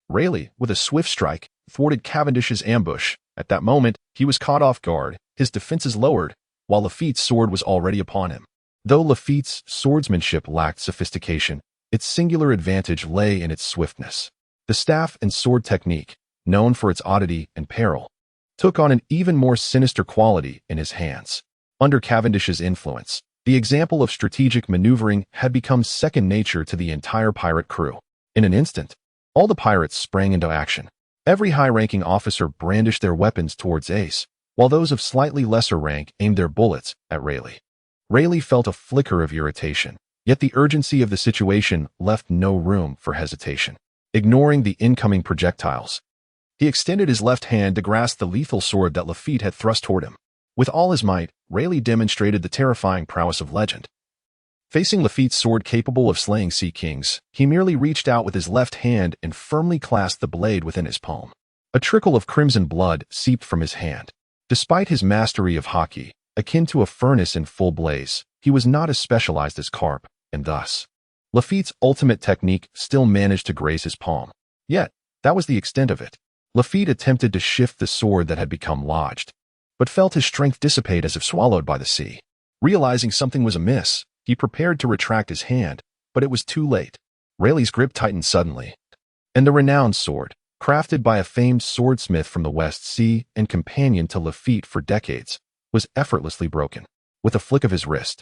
Rayleigh, with a swift strike, thwarted Cavendish's ambush. At that moment, he was caught off guard, his defenses lowered, while Lafitte's sword was already upon him. Though Lafitte's swordsmanship lacked sophistication, its singular advantage lay in its swiftness. The staff and sword technique, known for its oddity and peril, took on an even more sinister quality in his hands. Under Cavendish's influence, the example of strategic maneuvering had become second nature to the entire pirate crew. In an instant, all the pirates sprang into action. Every high-ranking officer brandished their weapons towards Ace, while those of slightly lesser rank aimed their bullets at Rayleigh. Rayleigh felt a flicker of irritation, yet the urgency of the situation left no room for hesitation. Ignoring the incoming projectiles, he extended his left hand to grasp the lethal sword that Lafitte had thrust toward him. With all his might, Rayleigh demonstrated the terrifying prowess of legend. Facing Lafitte's sword capable of slaying sea kings, he merely reached out with his left hand and firmly clasped the blade within his palm. A trickle of crimson blood seeped from his hand. Despite his mastery of hockey, akin to a furnace in full blaze, he was not as specialized as Carp, and thus, Lafitte's ultimate technique still managed to graze his palm. Yet, that was the extent of it. Lafitte attempted to shift the sword that had become lodged, but felt his strength dissipate as if swallowed by the sea. Realizing something was amiss, he prepared to retract his hand, but it was too late. Rayleigh's grip tightened suddenly, and the renowned sword, crafted by a famed swordsmith from the West Sea and companion to Lafitte for decades, was effortlessly broken. With a flick of his wrist,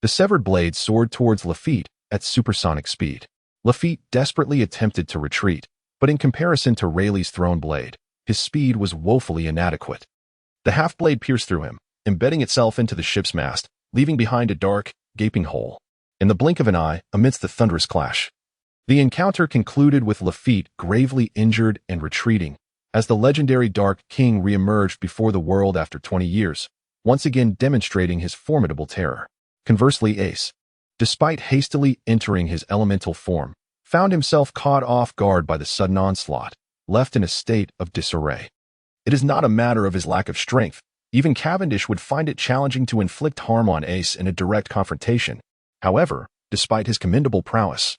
the severed blade soared towards Lafitte at supersonic speed. Lafitte desperately attempted to retreat, but in comparison to Rayleigh's thrown blade, his speed was woefully inadequate. The half-blade pierced through him, embedding itself into the ship's mast, leaving behind a dark, gaping hole. In the blink of an eye, amidst the thunderous clash, the encounter concluded with Lafitte gravely injured and retreating, as the legendary Dark King re-emerged before the world after 20 years, once again demonstrating his formidable terror. Conversely, Ace, despite hastily entering his elemental form, found himself caught off guard by the sudden onslaught, left in a state of disarray. It is not a matter of his lack of strength. Even Cavendish would find it challenging to inflict harm on Ace in a direct confrontation. However, despite his commendable prowess,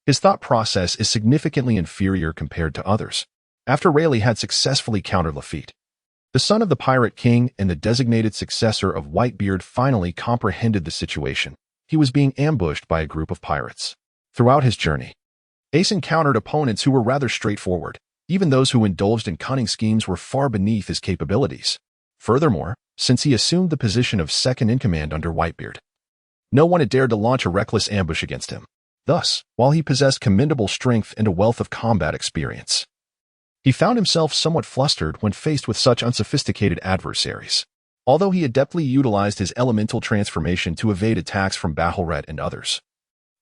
his thought process is significantly inferior compared to others. After Rayleigh had successfully countered Lafitte, the son of the Pirate King and the designated successor of Whitebeard finally comprehended the situation. He was being ambushed by a group of pirates. Throughout his journey, Ace encountered opponents who were rather straightforward. Even those who indulged in cunning schemes were far beneath his capabilities. Furthermore, since he assumed the position of second-in-command under Whitebeard, no one had dared to launch a reckless ambush against him. Thus, while he possessed commendable strength and a wealth of combat experience, he found himself somewhat flustered when faced with such unsophisticated adversaries. Although he adeptly utilized his elemental transformation to evade attacks from Battlered and others,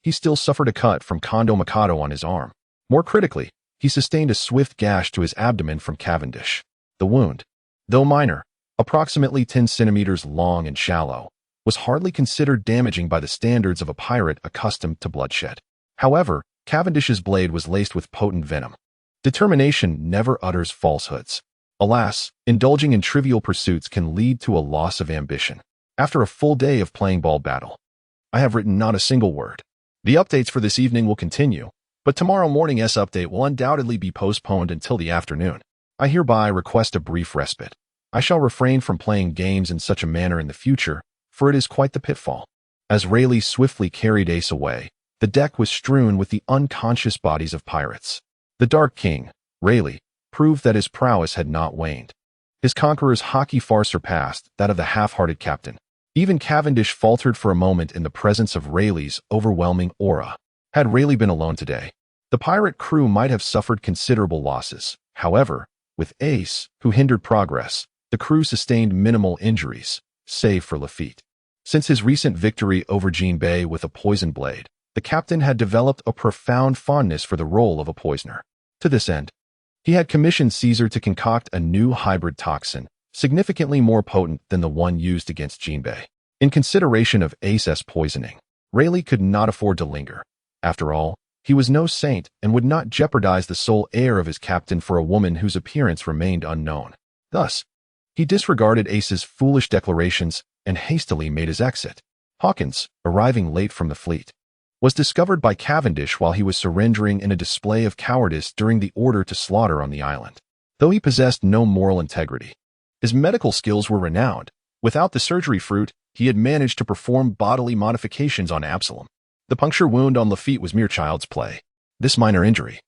he still suffered a cut from Kondo Mikado on his arm. More critically, he sustained a swift gash to his abdomen from Cavendish. The wound, though minor, approximately 10 centimeters long and shallow, was hardly considered damaging by the standards of a pirate accustomed to bloodshed. However, Cavendish's blade was laced with potent venom. Determination never utters falsehoods. Alas, indulging in trivial pursuits can lead to a loss of ambition. After a full day of playing ball battle, I have written not a single word. The updates for this evening will continue, but tomorrow morning's update will undoubtedly be postponed until the afternoon. I hereby request a brief respite. I shall refrain from playing games in such a manner in the future, for it is quite the pitfall. As Rayleigh swiftly carried Ace away, the deck was strewn with the unconscious bodies of pirates. The Dark King, Rayleigh, proved that his prowess had not waned. His conqueror's hockey far surpassed that of the half-hearted captain. Even Cavendish faltered for a moment in the presence of Rayleigh's overwhelming aura. Had Rayleigh been alone today, the pirate crew might have suffered considerable losses. However, with Ace, who hindered progress, the crew sustained minimal injuries, save for Lafitte. Since his recent victory over Jinbei with a poison blade, the captain had developed a profound fondness for the role of a poisoner. To this end, he had commissioned Caesar to concoct a new hybrid toxin, significantly more potent than the one used against Jinbei. In consideration of Ace's poisoning, Rayleigh could not afford to linger. After all, he was no saint and would not jeopardize the sole heir of his captain for a woman whose appearance remained unknown. Thus, he disregarded Ace's foolish declarations and hastily made his exit. Hawkins, arriving late from the fleet, was discovered by Cavendish while he was surrendering in a display of cowardice during the order to slaughter on the island. Though he possessed no moral integrity, his medical skills were renowned. Without the surgery fruit, he had managed to perform bodily modifications on Absalom. The puncture wound on Lafitte was mere child's play. This minor injury.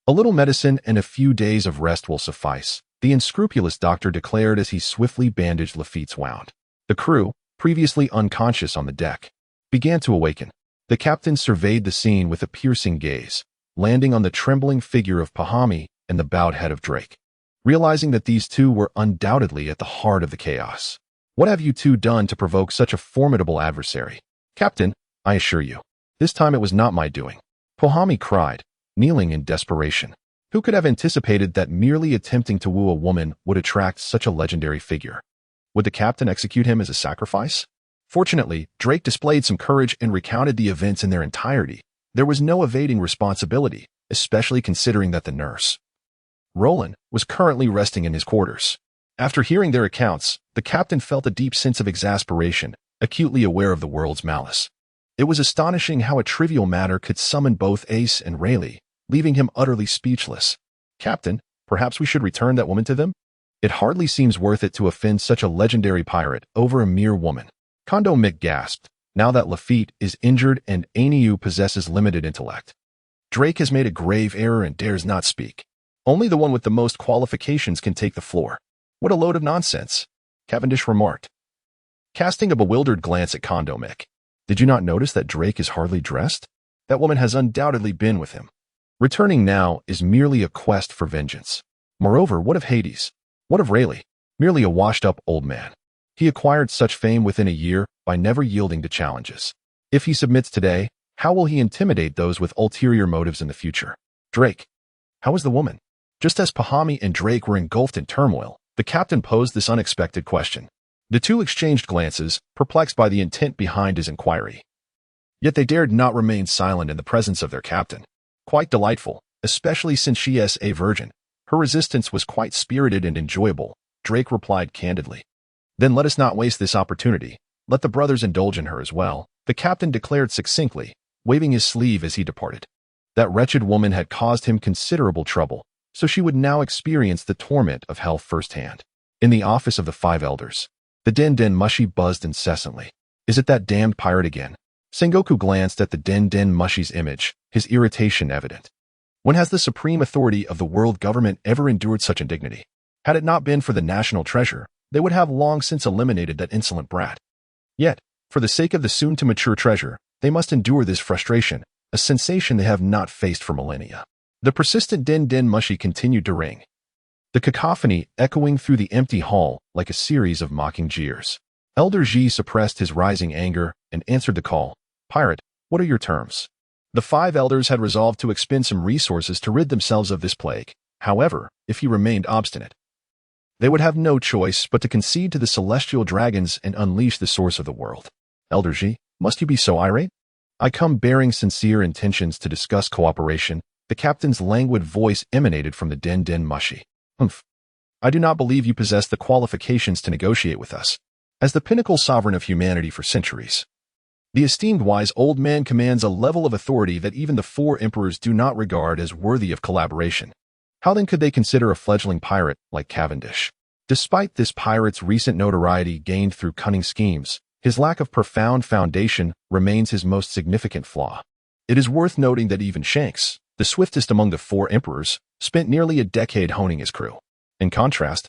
A little medicine and a few days of rest will suffice, the unscrupulous doctor declared as he swiftly bandaged Lafitte's wound. The crew, previously unconscious on the deck, began to awaken. The captain surveyed the scene with a piercing gaze, landing on the trembling figure of Pahami and the bowed head of Drake. Realizing that these two were undoubtedly at the heart of the chaos. "What have you two done to provoke such a formidable adversary?" "Captain, I assure you, this time it was not my doing," Pahami cried, kneeling in desperation. Who could have anticipated that merely attempting to woo a woman would attract such a legendary figure? Would the captain execute him as a sacrifice? Fortunately, Drake displayed some courage and recounted the events in their entirety. There was no evading responsibility, especially considering that the nurse, Roland, was currently resting in his quarters. After hearing their accounts, the captain felt a deep sense of exasperation, acutely aware of the world's malice. It was astonishing how a trivial matter could summon both Ace and Rayleigh, leaving him utterly speechless. "Captain, perhaps we should return that woman to them? It hardly seems worth it to offend such a legendary pirate over a mere woman." Kondo Mick gasped, now that Lafitte is injured and Aniu possesses limited intellect. Drake has made a grave error and dares not speak. Only the one with the most qualifications can take the floor. "What a load of nonsense," Cavendish remarked, casting a bewildered glance at Kondo Mick. "Did you not notice that Drake is hardly dressed? That woman has undoubtedly been with him. Returning now is merely a quest for vengeance. Moreover, what of Hades? What of Rayleigh? Merely a washed-up old man. He acquired such fame within a year by never yielding to challenges. If he submits today, how will he intimidate those with ulterior motives in the future? Drake, how is the woman?" Just as Pahami and Drake were engulfed in turmoil, the captain posed this unexpected question. The two exchanged glances, perplexed by the intent behind his inquiry. Yet they dared not remain silent in the presence of their captain. Quite delightful, especially since she is a virgin. Her resistance was quite spirited and enjoyable, Drake replied candidly. "Then let us not waste this opportunity. Let the brothers indulge in her as well," the captain declared succinctly, waving his sleeve as he departed. That wretched woman had caused him considerable trouble, so she would now experience the torment of hell firsthand. In the office of the Five Elders, the Den Mushi buzzed incessantly. "Is it that damned pirate again?" Sengoku glanced at the Den Mushi's image, his irritation evident. When has the supreme authority of the world government ever endured such indignity? Had it not been for the national treasure, they would have long since eliminated that insolent brat. Yet, for the sake of the soon-to-mature treasure, they must endure this frustration, a sensation they have not faced for millennia. The persistent Den Mushi continued to ring, the cacophony echoing through the empty hall like a series of mocking jeers. Elder Ji suppressed his rising anger and answered the call. "Pirate, what are your terms?" The five elders had resolved to expend some resources to rid themselves of this plague. However, if he remained obstinate, they would have no choice but to concede to the celestial dragons and unleash the source of the world. "Elder Ji, must you be so irate?" "I come bearing sincere intentions to discuss cooperation." The captain's languid voice emanated from the Den Mushi. "Humph. I do not believe you possess the qualifications to negotiate with us. As the pinnacle sovereign of humanity for centuries, the esteemed wise old man commands a level of authority that even the four emperors do not regard as worthy of collaboration. How then could they consider a fledgling pirate like Cavendish? Despite this pirate's recent notoriety gained through cunning schemes, his lack of profound foundation remains his most significant flaw. It is worth noting that even Shanks, the swiftest among the four emperors, spent nearly a decade honing his crew. In contrast,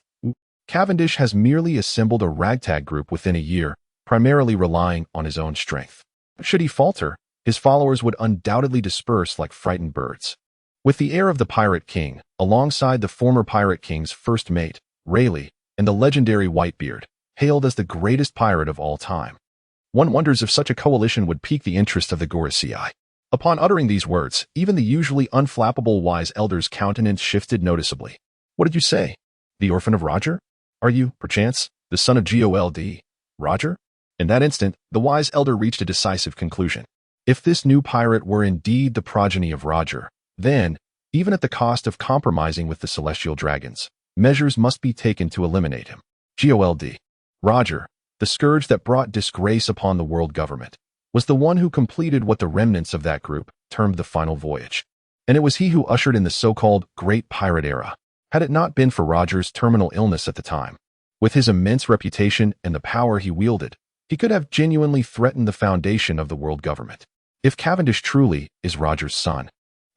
Cavendish has merely assembled a ragtag group within a year, primarily relying on his own strength. Should he falter, his followers would undoubtedly disperse like frightened birds. With the heir of the Pirate King, alongside the former Pirate King's first mate, Rayleigh, and the legendary Whitebeard, hailed as the greatest pirate of all time, one wonders if such a coalition would pique the interest of the Gorosei. Upon uttering these words, even the usually unflappable wise elder's countenance shifted noticeably. "What did you say? The orphan of Roger? Are you, perchance, the son of Gold, Roger?" In that instant, the wise elder reached a decisive conclusion. If this new pirate were indeed the progeny of Roger, then, even at the cost of compromising with the celestial dragons, measures must be taken to eliminate him. Gold, Roger, the scourge that brought disgrace upon the world government, was the one who completed what the remnants of that group termed the final voyage. And it was he who ushered in the so-called Great Pirate Era. Had it not been for Roger's terminal illness at the time, with his immense reputation and the power he wielded, He could have genuinely threatened the foundation of the world government. If Cavendish truly is Roger's son,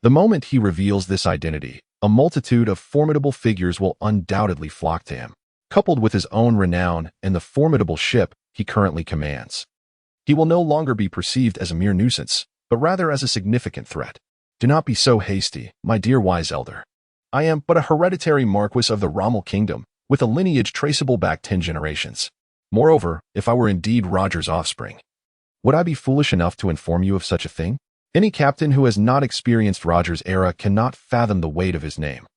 the moment he reveals this identity, a multitude of formidable figures will undoubtedly flock to him. Coupled with his own renown and the formidable ship he currently commands, he will no longer be perceived as a mere nuisance, but rather as a significant threat. Do not be so hasty, my dear wise elder. I am but a hereditary marquis of the Rommel kingdom, with a lineage traceable back 10 generations. Moreover, if I were indeed Roger's offspring, would I be foolish enough to inform you of such a thing? Any captain who has not experienced Roger's era cannot fathom the weight of his name.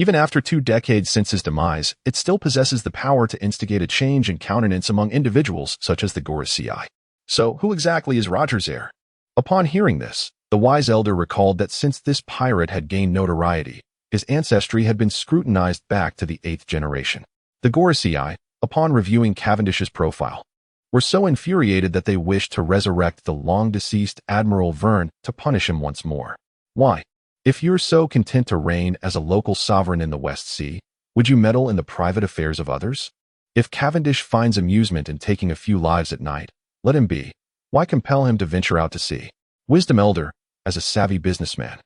Even after 2 decades since his demise, it still possesses the power to instigate a change in countenance among individuals such as the Goricii. So, who exactly is Roger's heir? Upon hearing this, the wise elder recalled that since this pirate had gained notoriety, his ancestry had been scrutinized back to the 8th generation. The Goricii, upon reviewing Cavendish's profile, were so infuriated that they wished to resurrect the long-deceased Admiral Verne to punish him once more. Why? If you're so content to reign as a local sovereign in the West Sea, would you meddle in the private affairs of others? If Cavendish finds amusement in taking a few lives at night, let him be. Why compel him to venture out to sea? Wisdom elder, as a savvy businessman,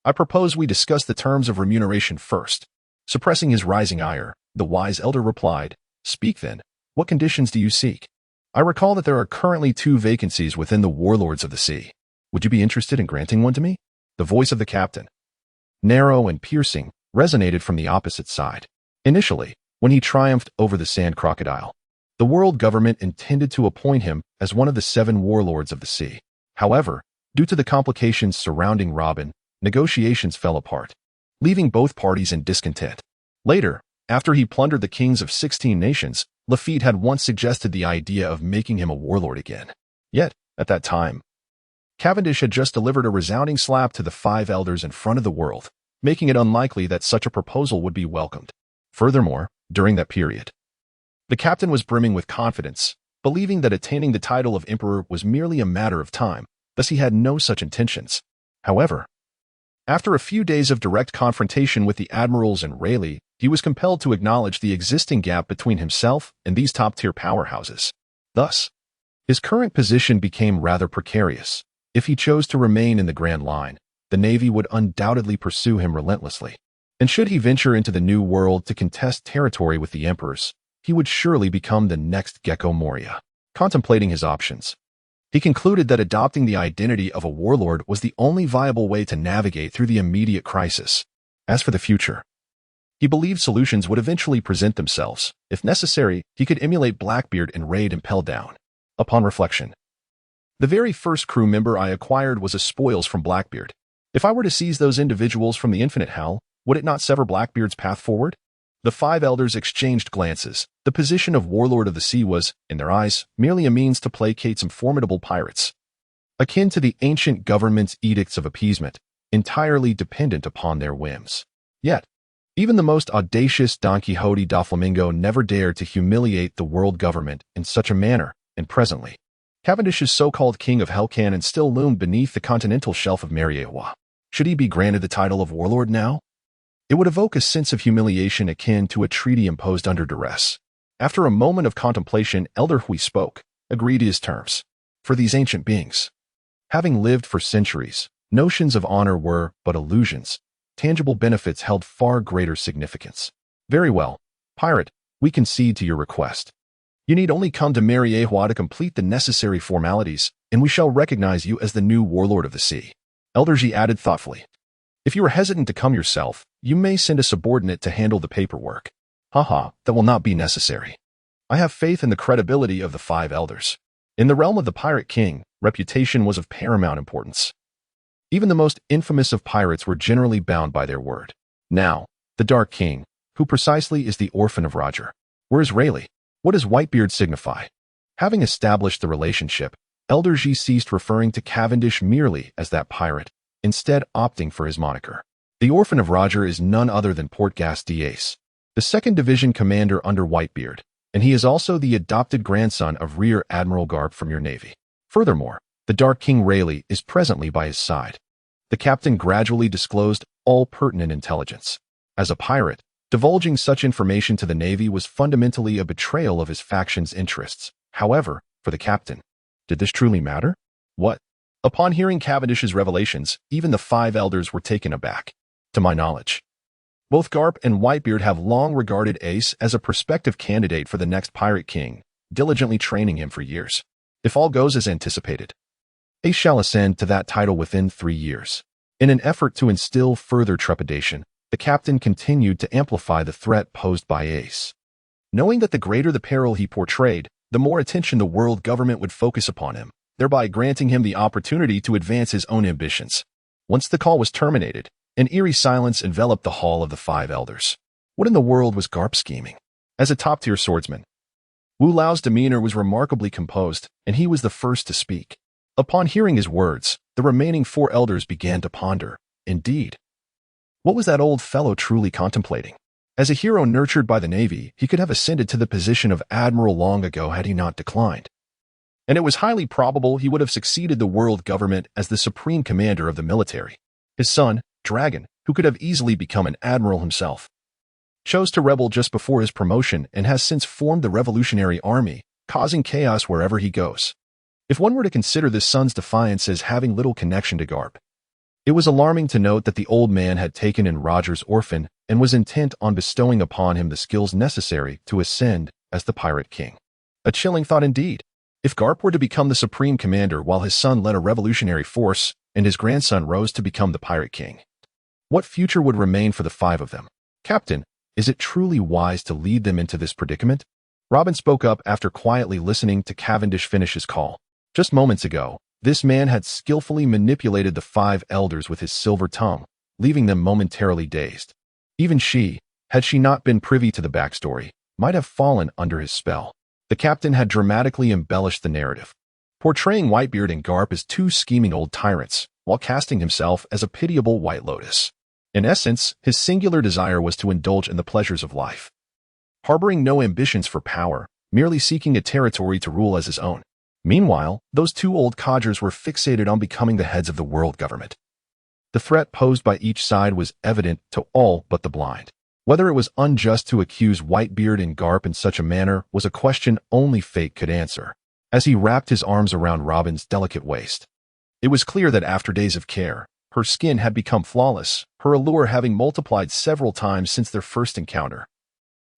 I propose we discuss the terms of remuneration first. Suppressing his rising ire, the wise elder replied, Speak then, what conditions do you seek? I recall that there are currently 2 vacancies within the warlords of the sea. Would you be interested in granting one to me? The voice of the captain, narrow and piercing, resonated from the opposite side. Initially, when he triumphed over the sand crocodile, the world government intended to appoint him as one of the 7 warlords of the sea. However, due to the complications surrounding Robin, negotiations fell apart, leaving both parties in discontent. Later, after he plundered the kings of 16 nations, Lafitte had once suggested the idea of making him a warlord again. Yet, at that time, Cavendish had just delivered a resounding slap to the 5 elders in front of the world, making it unlikely that such a proposal would be welcomed. Furthermore, during that period, the captain was brimming with confidence, believing that attaining the title of emperor was merely a matter of time, thus he had no such intentions. However, after a few days of direct confrontation with the admirals and Rayleigh, he was compelled to acknowledge the existing gap between himself and these top-tier powerhouses. Thus, his current position became rather precarious. If he chose to remain in the Grand Line, the Navy would undoubtedly pursue him relentlessly. And should he venture into the New World to contest territory with the emperors, he would surely become the next Gecko Moria. Contemplating his options, he concluded that adopting the identity of a warlord was the only viable way to navigate through the immediate crisis. As for the future, he believed solutions would eventually present themselves. If necessary, he could emulate Blackbeard and raid and Pell Down. Upon reflection, the very first crew member I acquired was as spoils from Blackbeard. If I were to seize those individuals from the infinite hell, would it not sever Blackbeard's path forward? The 5 elders exchanged glances. The position of warlord of the sea was, in their eyes, merely a means to placate some formidable pirates, akin to the ancient government's edicts of appeasement, entirely dependent upon their whims. Yet, even the most audacious Don Quixote da Flamingo never dared to humiliate the world government in such a manner, and presently, Cavendish's so-called king of Hell Cannon still loomed beneath the continental shelf of Mariewa. Should he be granted the title of warlord now? It would evoke a sense of humiliation akin to a treaty imposed under duress. After a moment of contemplation, Elder Hui spoke, agreed to his terms. For these ancient beings, having lived for centuries, notions of honor were but illusions. Tangible benefits held far greater significance. Very well, pirate, we concede to your request. You need only come to Mariewa to complete the necessary formalities, and we shall recognize you as the new warlord of the sea. Elder Ji added thoughtfully, If you are hesitant to come yourself, you may send a subordinate to handle the paperwork. Haha, that will not be necessary. I have faith in the credibility of the 5 elders. In the realm of the Pirate King, reputation was of paramount importance. Even the most infamous of pirates were generally bound by their word. Now, the Dark King, who precisely is the orphan of Roger. Where is Rayleigh? What does Whitebeard signify? Having established the relationship, Elder Ji ceased referring to Cavendish merely as that pirate, instead opting for his moniker. The orphan of Roger is none other than Portgas d'Ace, the 2nd Division commander under Whitebeard, and he is also the adopted grandson of Rear Admiral Garb from your navy. Furthermore, the Dark King Rayleigh is presently by his side. The captain gradually disclosed all pertinent intelligence. As a pirate, divulging such information to the Navy was fundamentally a betrayal of his faction's interests. However, for the captain. Did this truly matter? What? Upon hearing Cavendish's revelations, even the 5 elders were taken aback. To my knowledge, both Garp and Whitebeard have long regarded Ace as a prospective candidate for the next Pirate King, diligently training him for years. If all goes as anticipated, Ace shall ascend to that title within 3 years. In an effort to instill further trepidation, the captain continued to amplify the threat posed by Ace. Knowing that the greater the peril he portrayed, the more attention the world government would focus upon him, thereby granting him the opportunity to advance his own ambitions. Once the call was terminated, an eerie silence enveloped the hall of the 5 elders. What in the world was Garp scheming? As a top-tier swordsman, Wu Lao's demeanor was remarkably composed, and he was the first to speak. Upon hearing his words, the remaining 4 elders began to ponder. Indeed, what was that old fellow truly contemplating? As a hero nurtured by the Navy, he could have ascended to the position of admiral long ago had he not declined. And it was highly probable he would have succeeded the world government as the supreme commander of the military. His son, Dragon, who could have easily become an admiral himself, chose to rebel just before his promotion and has since formed the Revolutionary Army, causing chaos wherever he goes. If one were to consider this son's defiance as having little connection to Garp, it was alarming to note that the old man had taken in Roger's orphan and was intent on bestowing upon him the skills necessary to ascend as the Pirate King. A chilling thought indeed. If Garp were to become the supreme commander while his son led a revolutionary force and his grandson rose to become the Pirate King, what future would remain for the 5 of them? Captain, is it truly wise to lead them into this predicament? Robin spoke up after quietly listening to Cavendish finish his call. Just moments ago, this man had skillfully manipulated the 5 elders with his silver tongue, leaving them momentarily dazed. Even she, had she not been privy to the backstory, might have fallen under his spell. The captain had dramatically embellished the narrative, portraying Whitebeard and Garp as 2 scheming old tyrants, while casting himself as a pitiable White Lotus. In essence, his singular desire was to indulge in the pleasures of life, harboring no ambitions for power, merely seeking a territory to rule as his own. Meanwhile, those 2 old codgers were fixated on becoming the heads of the world government. The threat posed by each side was evident to all but the blind. Whether it was unjust to accuse Whitebeard and Garp in such a manner was a question only fate could answer. As he wrapped his arms around Robin's delicate waist, it was clear that after days of care, her skin had become flawless, her allure having multiplied several times since their first encounter,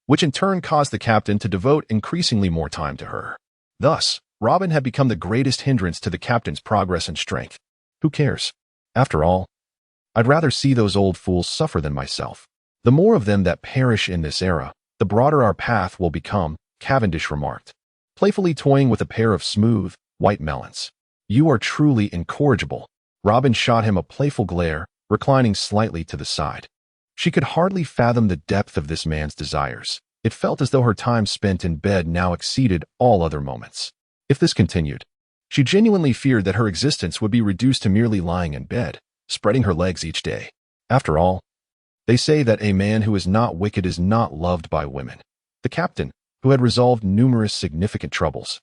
which in turn caused the captain to devote increasingly more time to her. Thus, Robin had become the greatest hindrance to the captain's progress and strength. Who cares? After all, I'd rather see those old fools suffer than myself. The more of them that perish in this era, the broader our path will become, Cavendish remarked, playfully toying with a pair of smooth, white melons. You are truly incorrigible. Robin shot him a playful glare, reclining slightly to the side. She could hardly fathom the depth of this man's desires. It felt as though her time spent in bed now exceeded all other moments. If this continued, she genuinely feared that her existence would be reduced to merely lying in bed, spreading her legs each day. After all, they say that a man who is not wicked is not loved by women. The captain, who had resolved numerous significant troubles,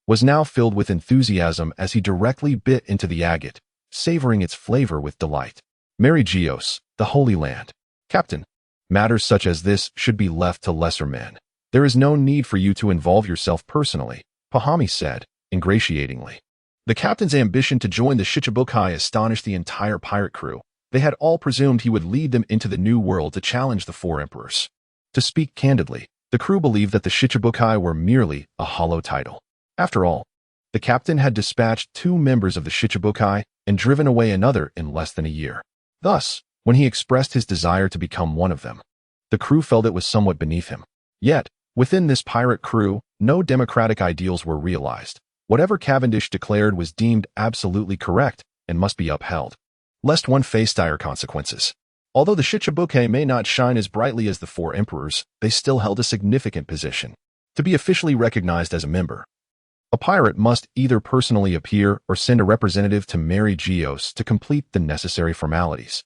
was now filled with enthusiasm as he directly bit into the agate, savoring its flavor with delight. Mary Geos, the Holy Land. Captain, matters such as this should be left to lesser men. There is no need for you to involve yourself personally, Pahami said, ingratiatingly. The captain's ambition to join the Shichibukai astonished the entire pirate crew. They had all presumed he would lead them into the new world to challenge the 4 emperors. To speak candidly, the crew believed that the Shichibukai were merely a hollow title. After all, the captain had dispatched 2 members of the Shichibukai and driven away another in less than a year. Thus, when he expressed his desire to become one of them, the crew felt it was somewhat beneath him. Yet, within this pirate crew, no democratic ideals were realized. Whatever Cavendish declared was deemed absolutely correct and must be upheld, lest one face dire consequences. Although the Shichibukai may not shine as brightly as the 4 emperors, they still held a significant position. To be officially recognized as a member, a pirate must either personally appear or send a representative to Mary Geos to complete the necessary formalities,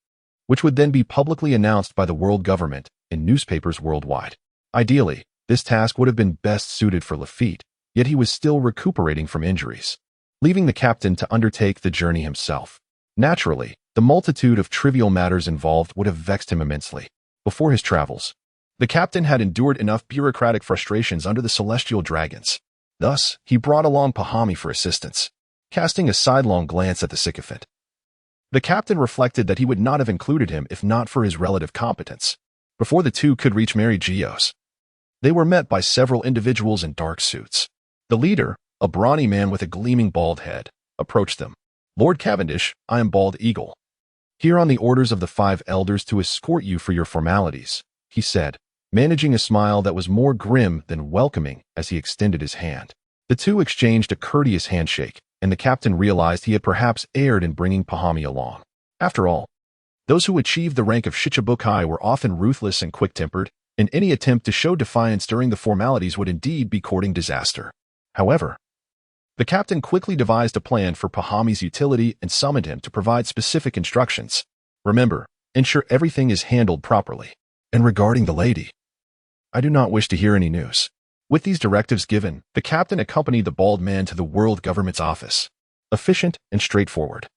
which would then be publicly announced by the world government in newspapers worldwide. Ideally, this task would have been best suited for Lafitte, yet he was still recuperating from injuries, leaving the captain to undertake the journey himself. Naturally, the multitude of trivial matters involved would have vexed him immensely. Before his travels, the captain had endured enough bureaucratic frustrations under the celestial dragons. Thus, he brought along Pahami for assistance, casting a sidelong glance at the sycophant. The captain reflected that he would not have included him if not for his relative competence. Before the two could reach Mary Geos, they were met by several individuals in dark suits. The leader, a brawny man with a gleaming bald head, approached them. "Lord Cavendish, I am Bald Eagle. Here on the orders of the 5 elders to escort you for your formalities," he said, managing a smile that was more grim than welcoming as he extended his hand. The two exchanged a courteous handshake, and the captain realized he had perhaps erred in bringing Pahami along. After all, those who achieved the rank of Shichibukai were often ruthless and quick-tempered, and any attempt to show defiance during the formalities would indeed be courting disaster. However, the captain quickly devised a plan for Pahami's utility and summoned him to provide specific instructions. "Remember, ensure everything is handled properly. And regarding the lady, I do not wish to hear any news." With these directives given, the captain accompanied the bald man to the world government's office. Efficient and straightforward.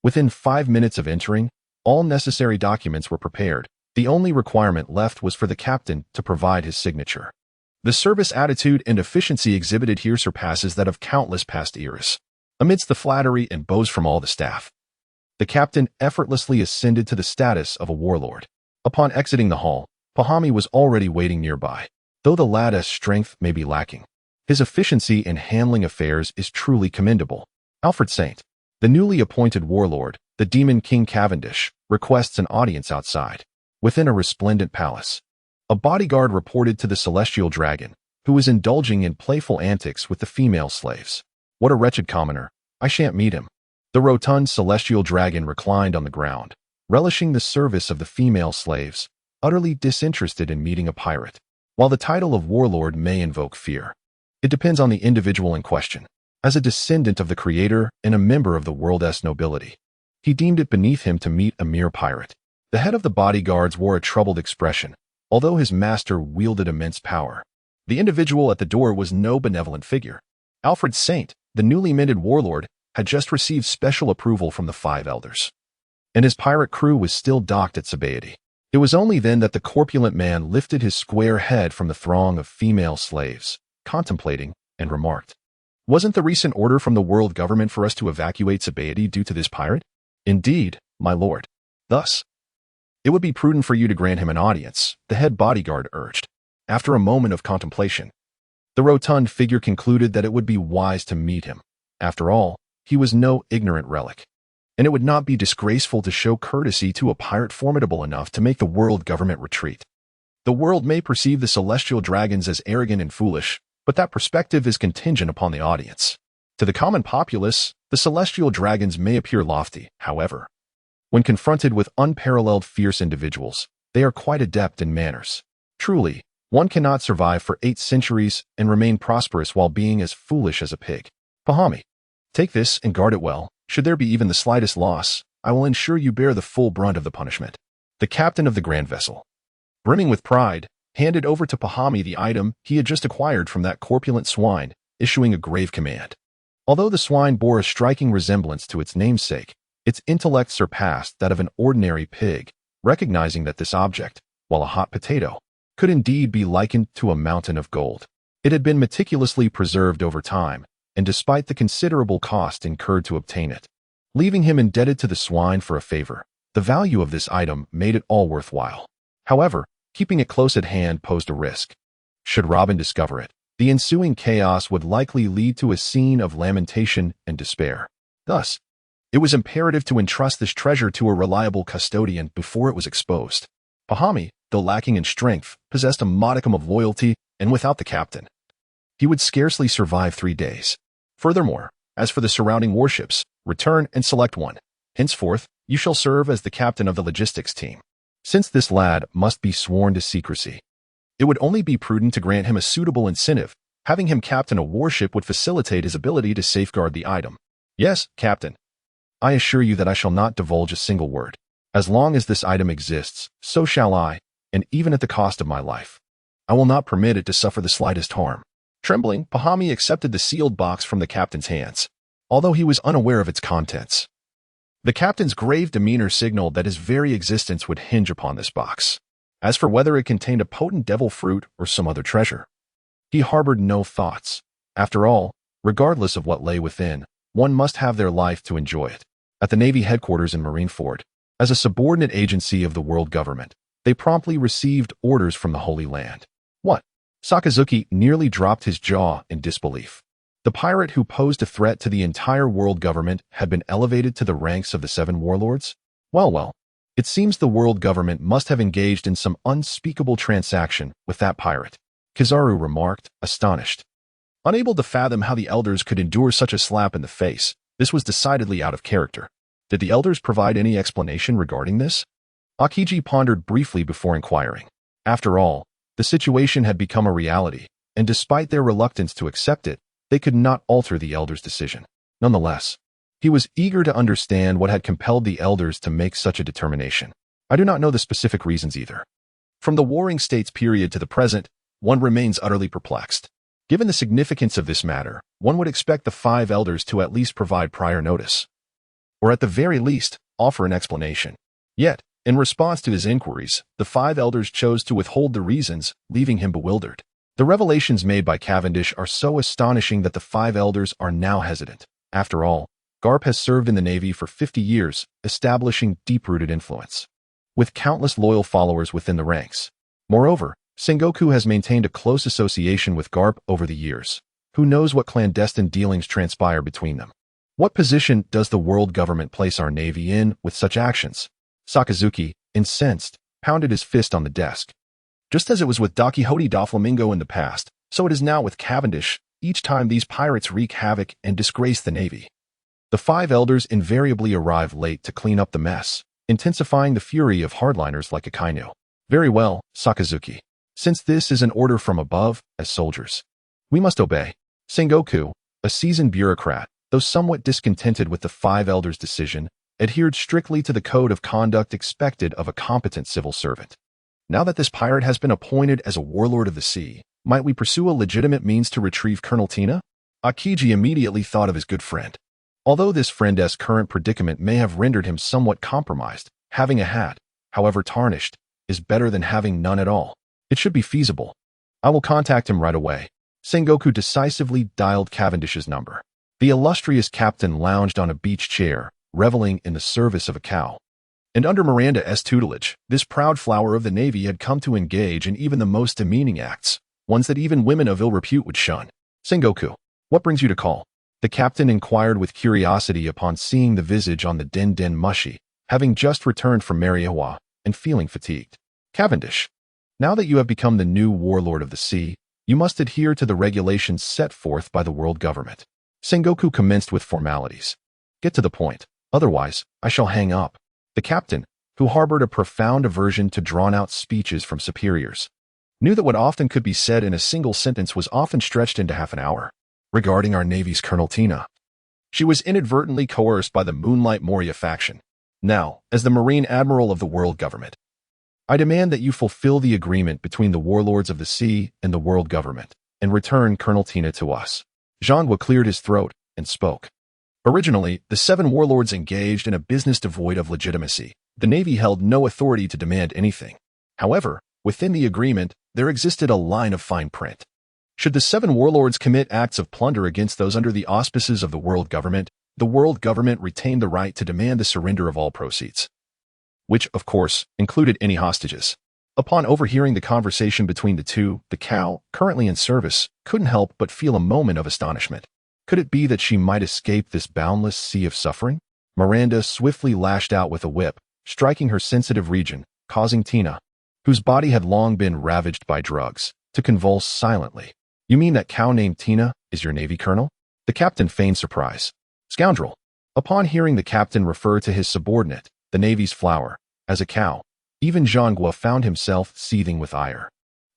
Within 5 minutes of entering, all necessary documents were prepared. The only requirement left was for the captain to provide his signature. The service attitude and efficiency exhibited here surpasses that of countless past eras. Amidst the flattery and bows from all the staff, the captain effortlessly ascended to the status of a warlord. Upon exiting the hall, Pahami was already waiting nearby. Though the lad's strength may be lacking, his efficiency in handling affairs is truly commendable. Alfred Saint, the newly appointed warlord, the demon King Cavendish, requests an audience outside. Within a resplendent palace, a bodyguard reported to the celestial dragon, who was indulging in playful antics with the female slaves. "What a wretched commoner. I shan't meet him." The rotund celestial dragon reclined on the ground, relishing the service of the female slaves, utterly disinterested in meeting a pirate. While the title of warlord may invoke fear, it depends on the individual in question. As a descendant of the creator and a member of the world's nobility, he deemed it beneath him to meet a mere pirate. The head of the bodyguards wore a troubled expression, although his master wielded immense power. The individual at the door was no benevolent figure. Alfred Saint, the newly minted warlord, had just received special approval from the 5 elders, and his pirate crew was still docked at Sabaody. It was only then that the corpulent man lifted his square head from the throng of female slaves, contemplating, and remarked, "Wasn't the recent order from the world government for us to evacuate Sabaody due to this pirate?" "Indeed, my lord. Thus, it would be prudent for you to grant him an audience," the head bodyguard urged. After a moment of contemplation, the rotund figure concluded that it would be wise to meet him. After all, he was no ignorant relic, and it would not be disgraceful to show courtesy to a pirate formidable enough to make the world government retreat. The world may perceive the celestial dragons as arrogant and foolish, but that perspective is contingent upon the audience. To the common populace, the celestial dragons may appear lofty. However, when confronted with unparalleled fierce individuals, they are quite adept in manners. Truly, one cannot survive for 8 centuries and remain prosperous while being as foolish as a pig. "Pahami, take this and guard it well. Should there be even the slightest loss, I will ensure you bear the full brunt of the punishment." The captain of the grand vessel, brimming with pride, handed over to Pahami the item he had just acquired from that corpulent swine, issuing a grave command. Although the swine bore a striking resemblance to its namesake, its intellect surpassed that of an ordinary pig, recognizing that this object, while a hot potato, could indeed be likened to a mountain of gold. It had been meticulously preserved over time, and despite the considerable cost incurred to obtain it, leaving him indebted to the swine for a favor, the value of this item made it all worthwhile. However, keeping it close at hand posed a risk. Should Robin discover it, the ensuing chaos would likely lead to a scene of lamentation and despair. Thus, it was imperative to entrust this treasure to a reliable custodian before it was exposed. Pahami, though lacking in strength, possessed a modicum of loyalty, and without the captain, he would scarcely survive 3 days. Furthermore, as for the surrounding warships, return and select one. Henceforth, you shall serve as the captain of the logistics team. Since this lad must be sworn to secrecy, it would only be prudent to grant him a suitable incentive. Having him captain a warship would facilitate his ability to safeguard the item. "Yes, captain. I assure you that I shall not divulge a single word. As long as this item exists, so shall I, and even at the cost of my life, I will not permit it to suffer the slightest harm." Trembling, Pahami accepted the sealed box from the captain's hands, although he was unaware of its contents. The captain's grave demeanor signaled that his very existence would hinge upon this box. As for whether it contained a potent devil fruit or some other treasure, he harbored no thoughts. After all, regardless of what lay within, one must have their life to enjoy it. At the Navy headquarters in Marineford, as a subordinate agency of the world government, they promptly received orders from the Holy Land. What? Sakazuki nearly dropped his jaw in disbelief. The pirate who posed a threat to the entire world government had been elevated to the ranks of the 7 warlords? Well, it seems the world government must have engaged in some unspeakable transaction with that pirate, Kizaru remarked, astonished. Unable to fathom how the elders could endure such a slap in the face, this was decidedly out of character. Did the elders provide any explanation regarding this? Akiji pondered briefly before inquiring. After all, the situation had become a reality, and despite their reluctance to accept it, they could not alter the elders' decision. Nonetheless, he was eager to understand what had compelled the elders to make such a determination. I do not know the specific reasons either. From the Warring States period to the present, one remains utterly perplexed. Given the significance of this matter, one would expect the 5 elders to at least provide prior notice, or at the very least, offer an explanation. Yet, in response to his inquiries, the 5 elders chose to withhold the reasons, leaving him bewildered. The revelations made by Cavendish are so astonishing that the 5 elders are now hesitant. After all, Garp has served in the Navy for 50 years, establishing deep-rooted influence, with countless loyal followers within the ranks. Moreover, Sengoku has maintained a close association with Garp over the years. Who knows what clandestine dealings transpire between them? What position does the world government place our Navy in with such actions? Sakazuki, incensed, pounded his fist on the desk. Just as it was with Dakihote Doflamingo in the past, so it is now with Cavendish, each time these pirates wreak havoc and disgrace the Navy. The 5 elders invariably arrive late to clean up the mess, intensifying the fury of hardliners like Akainu. Very well, Sakazuki. Since this is an order from above, as soldiers, we must obey. Sengoku, a seasoned bureaucrat, though somewhat discontented with the 5 elders' decision, adhered strictly to the code of conduct expected of a competent civil servant. Now that this pirate has been appointed as a warlord of the sea, might we pursue a legitimate means to retrieve Colonel Tina? Akiji immediately thought of his good friend. Although this friend's current predicament may have rendered him somewhat compromised, having a hat, however tarnished, is better than having none at all. It should be feasible. I will contact him right away. Sengoku decisively dialed Cavendish's number. The illustrious captain lounged on a beach chair, reveling in the service of a cow. And under Miranda's tutelage, this proud flower of the Navy had come to engage in even the most demeaning acts, ones that even women of ill repute would shun. Sengoku, what brings you to call? The captain inquired with curiosity upon seeing the visage on the Den Mushi, having just returned from Mariawa and feeling fatigued. Cavendish, now that you have become the new warlord of the sea, you must adhere to the regulations set forth by the world government. Sengoku commenced with formalities. Get to the point, otherwise, I shall hang up. The captain, who harbored a profound aversion to drawn-out speeches from superiors, knew that what often could be said in a single sentence was often stretched into half an hour. Regarding our Navy's Colonel Tina, she was inadvertently coerced by the Moonlight Moria faction. Now, as the Marine Admiral of the world government, I demand that you fulfill the agreement between the warlords of the sea and the world government, and return Colonel Tina to us. Zhangwa cleared his throat and spoke. Originally, the 7 warlords engaged in a business devoid of legitimacy. The Navy held no authority to demand anything. However, within the agreement, there existed a line of fine print. Should the 7 warlords commit acts of plunder against those under the auspices of the world government retained the right to demand the surrender of all proceeds, which, of course, included any hostages. Upon overhearing the conversation between the two, the cow, currently in service, couldn't help but feel a moment of astonishment. Could it be that she might escape this boundless sea of suffering? Miranda swiftly lashed out with a whip, striking her sensitive region, causing Tina, whose body had long been ravaged by drugs, to convulse silently. You mean that cow named Tina is your Navy colonel? The captain feigned surprise. Scoundrel! Upon hearing the captain refer to his subordinate, the Navy's flower, as a cow, even Zhangwa found himself seething with ire.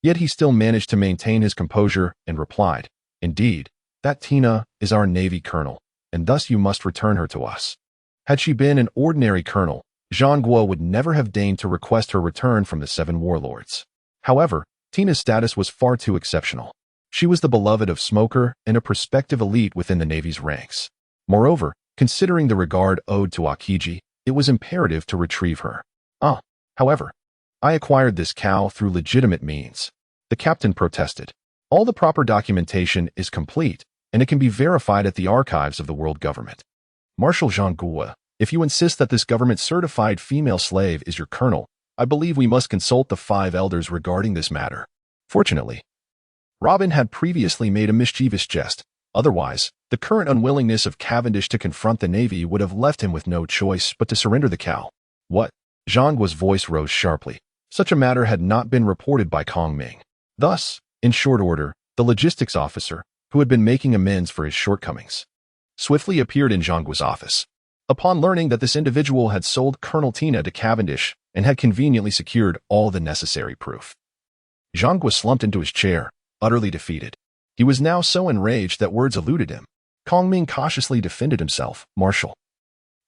Yet he still managed to maintain his composure and replied, Indeed, that Tina is our Navy colonel, and thus you must return her to us. Had she been an ordinary colonel, Zhangwa would never have deigned to request her return from the 7 warlords. However, Tina's status was far too exceptional. She was the beloved of Smoker and a prospective elite within the Navy's ranks. Moreover, considering the regard owed to Akiji, it was imperative to retrieve her. However, I acquired this cow through legitimate means. The captain protested. All the proper documentation is complete, and it can be verified at the archives of the world government. Marshal Jean Gouin, if you insist that this government-certified female slave is your colonel, I believe we must consult the 5 elders regarding this matter. Fortunately, Robin had previously made a mischievous jest. Otherwise, the current unwillingness of Cavendish to confront the Navy would have left him with no choice but to surrender the cow. What? Jean Gouin's voice rose sharply. Such a matter had not been reported by Kong Ming. Thus, in short order, the logistics officer, who had been making amends for his shortcomings, swiftly appeared in Jean Gouin's office. Upon learning that this individual had sold Colonel Tina to Cavendish and had conveniently secured all the necessary proof, Jean Gouin slumped into his chair, utterly defeated. He was now so enraged that words eluded him. Kong Ming cautiously defended himself. Marshal,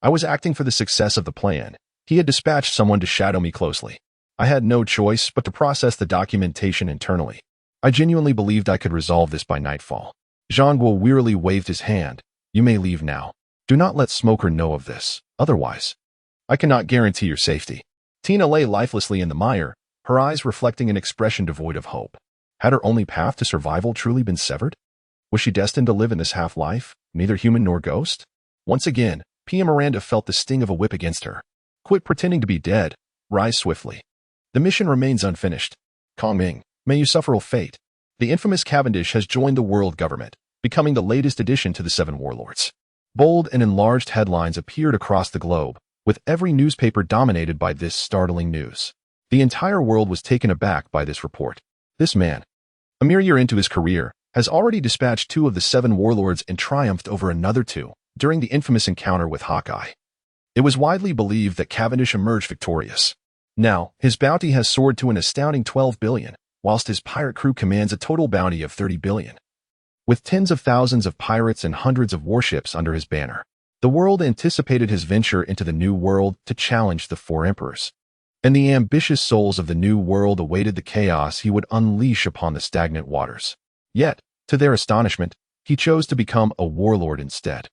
I was acting for the success of the plan. He had dispatched someone to shadow me closely. I had no choice but to process the documentation internally. I genuinely believed I could resolve this by nightfall. Jean Gouin wearily waved his hand. You may leave now. Do not let Smoker know of this. Otherwise, I cannot guarantee your safety. Tina lay lifelessly in the mire, her eyes reflecting an expression devoid of hope. Had her only path to survival truly been severed? Was she destined to live in this half-life, neither human nor ghost? Once again, Pia Miranda felt the sting of a whip against her. Quit pretending to be dead. Rise swiftly. The mission remains unfinished. Kong Ming, may you suffer ill fate. The infamous Cavendish has joined the world government, becoming the latest addition to the 7 warlords. Bold and enlarged headlines appeared across the globe, with every newspaper dominated by this startling news. The entire world was taken aback by this report. This man, a mere year into his career, has already dispatched 2 of the 7 warlords and triumphed over another 2 during the infamous encounter with Hawkeye. It was widely believed that Cavendish emerged victorious. Now, his bounty has soared to an astounding 12 billion, whilst his pirate crew commands a total bounty of 30 billion. With tens of thousands of pirates and hundreds of warships under his banner, the world anticipated his venture into the New World to challenge the 4 emperors. And the ambitious souls of the New World awaited the chaos he would unleash upon the stagnant waters. Yet, to their astonishment, he chose to become a warlord instead.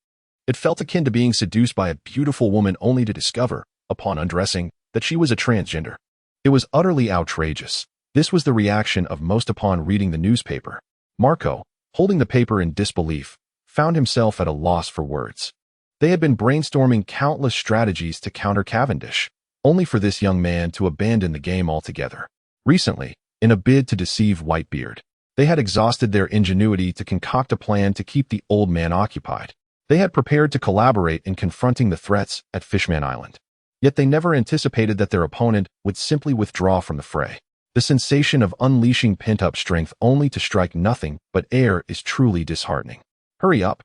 It felt akin to being seduced by a beautiful woman only to discover, upon undressing, that she was a transgender. It was utterly outrageous. This was the reaction of most upon reading the newspaper. Marco, holding the paper in disbelief, found himself at a loss for words. They had been brainstorming countless strategies to counter Cavendish, only for this young man to abandon the game altogether. Recently, in a bid to deceive Whitebeard, they had exhausted their ingenuity to concoct a plan to keep the old man occupied. They had prepared to collaborate in confronting the threats at Fishman Island. Yet they never anticipated that their opponent would simply withdraw from the fray. The sensation of unleashing pent-up strength only to strike nothing but air is truly disheartening. Hurry up,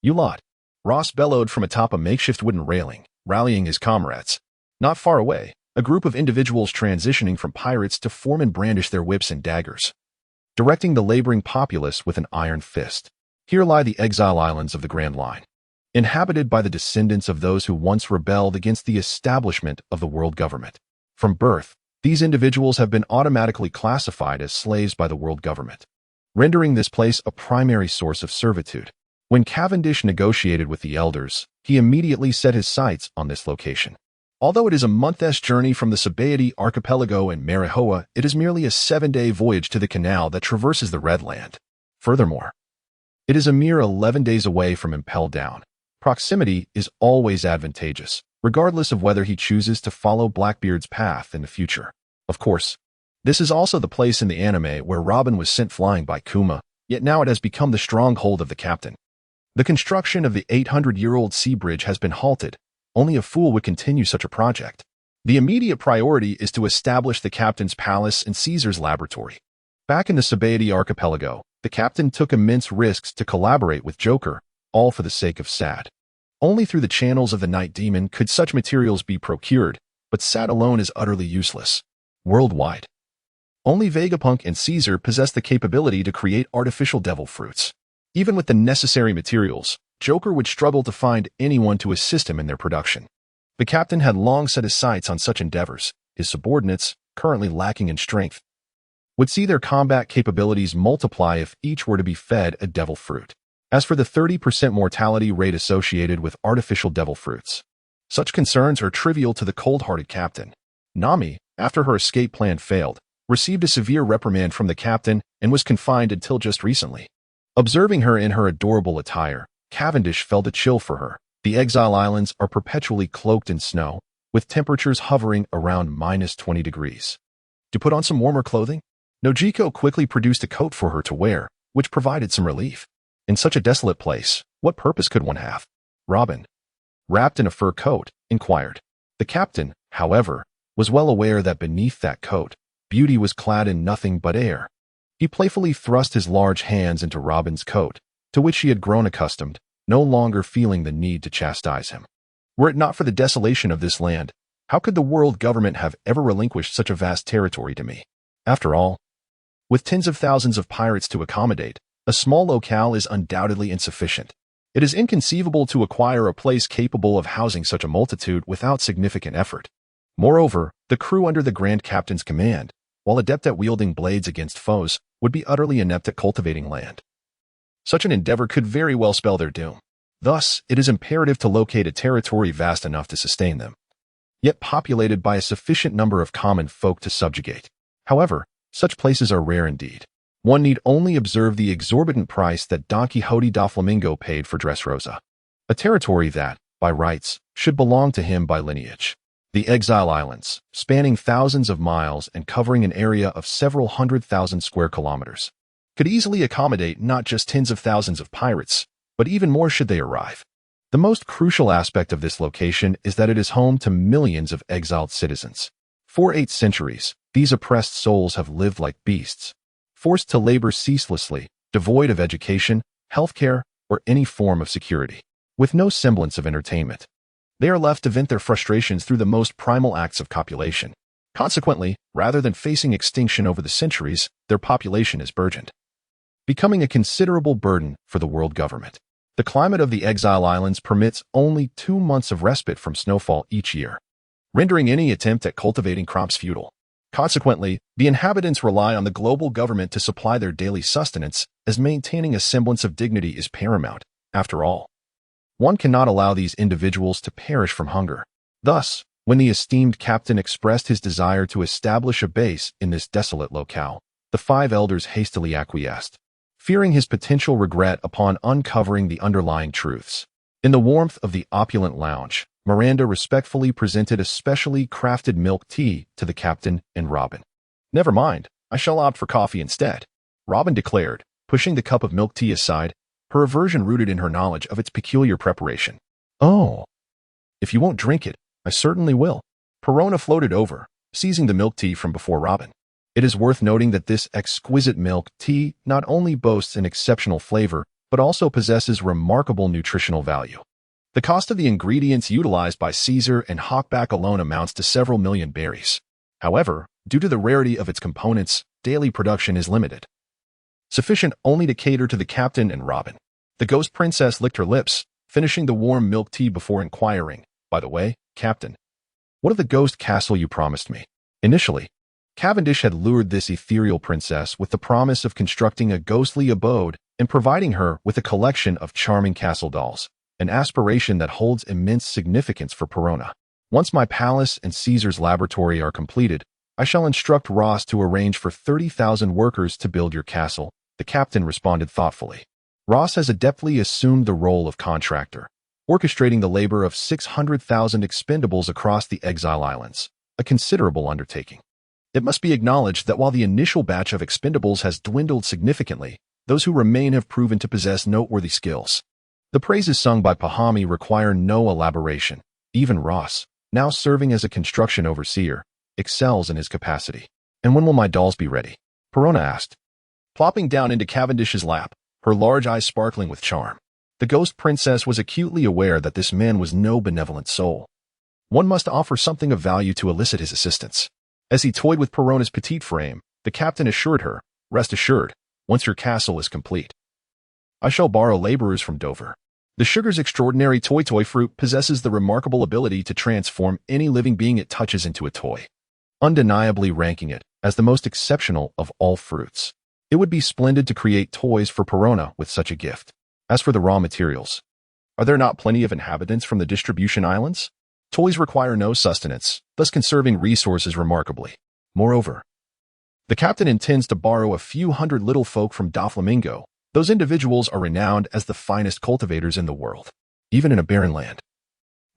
you lot. Ross bellowed from atop a makeshift wooden railing, rallying his comrades. Not far away, a group of individuals transitioning from pirates to form and brandish their whips and daggers, directing the laboring populace with an iron fist. Here lie the exile islands of the Grand Line, inhabited by the descendants of those who once rebelled against the establishment of the world government. From birth, these individuals have been automatically classified as slaves by the world government, rendering this place a primary source of servitude. When Cavendish negotiated with the elders, he immediately set his sights on this location. Although it is a month's journey from the Sabaody archipelago and Marihoa, it is merely a 7-day voyage to the canal that traverses the Red Land. Furthermore, it is a mere 11 days away from Impel Down. Proximity is always advantageous, regardless of whether he chooses to follow Blackbeard's path in the future. Of course, this is also the place in the anime where Robin was sent flying by Kuma, yet now it has become the stronghold of the captain. The construction of the 800-year-old sea bridge has been halted. Only a fool would continue such a project. The immediate priority is to establish the captain's palace and Caesar's laboratory. Back in the Sabaody archipelago, the captain took immense risks to collaborate with Joker, all for the sake of Sad. Only through the channels of the Night Demon could such materials be procured, but Sad alone is utterly useless. Worldwide, only Vegapunk and Caesar possess the capability to create artificial devil fruits. Even with the necessary materials, Joker would struggle to find anyone to assist him in their production. The captain had long set his sights on such endeavors. His subordinates, currently lacking in strength, would see their combat capabilities multiply if each were to be fed a devil fruit. As for the 30% mortality rate associated with artificial devil fruits, such concerns are trivial to the cold-hearted captain. Nami, after her escape plan failed, received a severe reprimand from the captain and was confined until just recently. Observing her in her adorable attire, Cavendish felt a chill for her. The Exile Islands are perpetually cloaked in snow, with temperatures hovering around -20 degrees. To put on some warmer clothing? Nojiko quickly produced a coat for her to wear, which provided some relief. In such a desolate place, what purpose could one have? Robin, wrapped in a fur coat, inquired. The captain, however, was well aware that beneath that coat, Beauty was clad in nothing but air. He playfully thrust his large hands into Robin's coat, to which she had grown accustomed, no longer feeling the need to chastise him. Were it not for the desolation of this land, how could the world government have ever relinquished such a vast territory to me? After all, with tens of thousands of pirates to accommodate, a small locale is undoubtedly insufficient. It is inconceivable to acquire a place capable of housing such a multitude without significant effort. Moreover, the crew under the Grand Captain's command, while adept at wielding blades against foes, would be utterly inept at cultivating land. Such an endeavor could very well spell their doom. Thus, it is imperative to locate a territory vast enough to sustain them, yet populated by a sufficient number of common folk to subjugate. However, such places are rare indeed. One need only observe the exorbitant price that Don Quixote da Flamingo paid for Dressrosa, a territory that, by rights, should belong to him by lineage. The Exile Islands, spanning thousands of miles and covering an area of several 100,000 square kilometers, could easily accommodate not just tens of thousands of pirates, but even more should they arrive. The most crucial aspect of this location is that it is home to millions of exiled citizens. For 8 centuries, these oppressed souls have lived like beasts, forced to labor ceaselessly, devoid of education, healthcare, or any form of security, with no semblance of entertainment. They are left to vent their frustrations through the most primal acts of copulation. Consequently, rather than facing extinction over the centuries, their population is burgeoned, becoming a considerable burden for the world government. The climate of the Exile Islands permits only 2 months of respite from snowfall each year, rendering any attempt at cultivating crops futile. Consequently, the inhabitants rely on the global government to supply their daily sustenance, as maintaining a semblance of dignity is paramount. After all, one cannot allow these individuals to perish from hunger. Thus, when the esteemed captain expressed his desire to establish a base in this desolate locale, the 5 elders hastily acquiesced, fearing his potential regret upon uncovering the underlying truths. In the warmth of the opulent lounge, Miranda respectfully presented a specially crafted milk tea to the captain and Robin. "Never mind, I shall opt for coffee instead," Robin declared, pushing the cup of milk tea aside, her aversion rooted in her knowledge of its peculiar preparation. "Oh, if you won't drink it, I certainly will." Perona floated over, seizing the milk tea from before Robin. It is worth noting that this exquisite milk tea not only boasts an exceptional flavor, but also possesses remarkable nutritional value. The cost of the ingredients utilized by Caesar and Hawkback alone amounts to several million berries. However, due to the rarity of its components, daily production is limited, sufficient only to cater to the captain and Robin. The ghost princess licked her lips, finishing the warm milk tea before inquiring, "By the way, Captain, what of the ghost castle you promised me?" Initially, Cavendish had lured this ethereal princess with the promise of constructing a ghostly abode and providing her with a collection of charming castle dolls, an aspiration that holds immense significance for Perona. "Once my palace and Caesar's laboratory are completed, I shall instruct Ross to arrange for 30,000 workers to build your castle," the captain responded thoughtfully. Ross has adeptly assumed the role of contractor, orchestrating the labor of 600,000 expendables across the Exile Islands, a considerable undertaking. It must be acknowledged that while the initial batch of expendables has dwindled significantly, those who remain have proven to possess noteworthy skills. The praises sung by Pahami require no elaboration. Even Ross, now serving as a construction overseer, excels in his capacity. "And when will my dolls be ready?" Perona asked, plopping down into Cavendish's lap, her large eyes sparkling with charm. The ghost princess was acutely aware that this man was no benevolent soul. One must offer something of value to elicit his assistance. As he toyed with Perona's petite frame, the captain assured her, "Rest assured, once your castle is complete, I shall borrow laborers from Dover." The sugar's extraordinary toy fruit possesses the remarkable ability to transform any living being it touches into a toy, undeniably ranking it as the most exceptional of all fruits. It would be splendid to create toys for Perona with such a gift. As for the raw materials, are there not plenty of inhabitants from the distribution islands? Toys require no sustenance, thus conserving resources remarkably. Moreover, the captain intends to borrow a few hundred little folk from Doflamingo, Those individuals are renowned as the finest cultivators in the world, even in a barren land.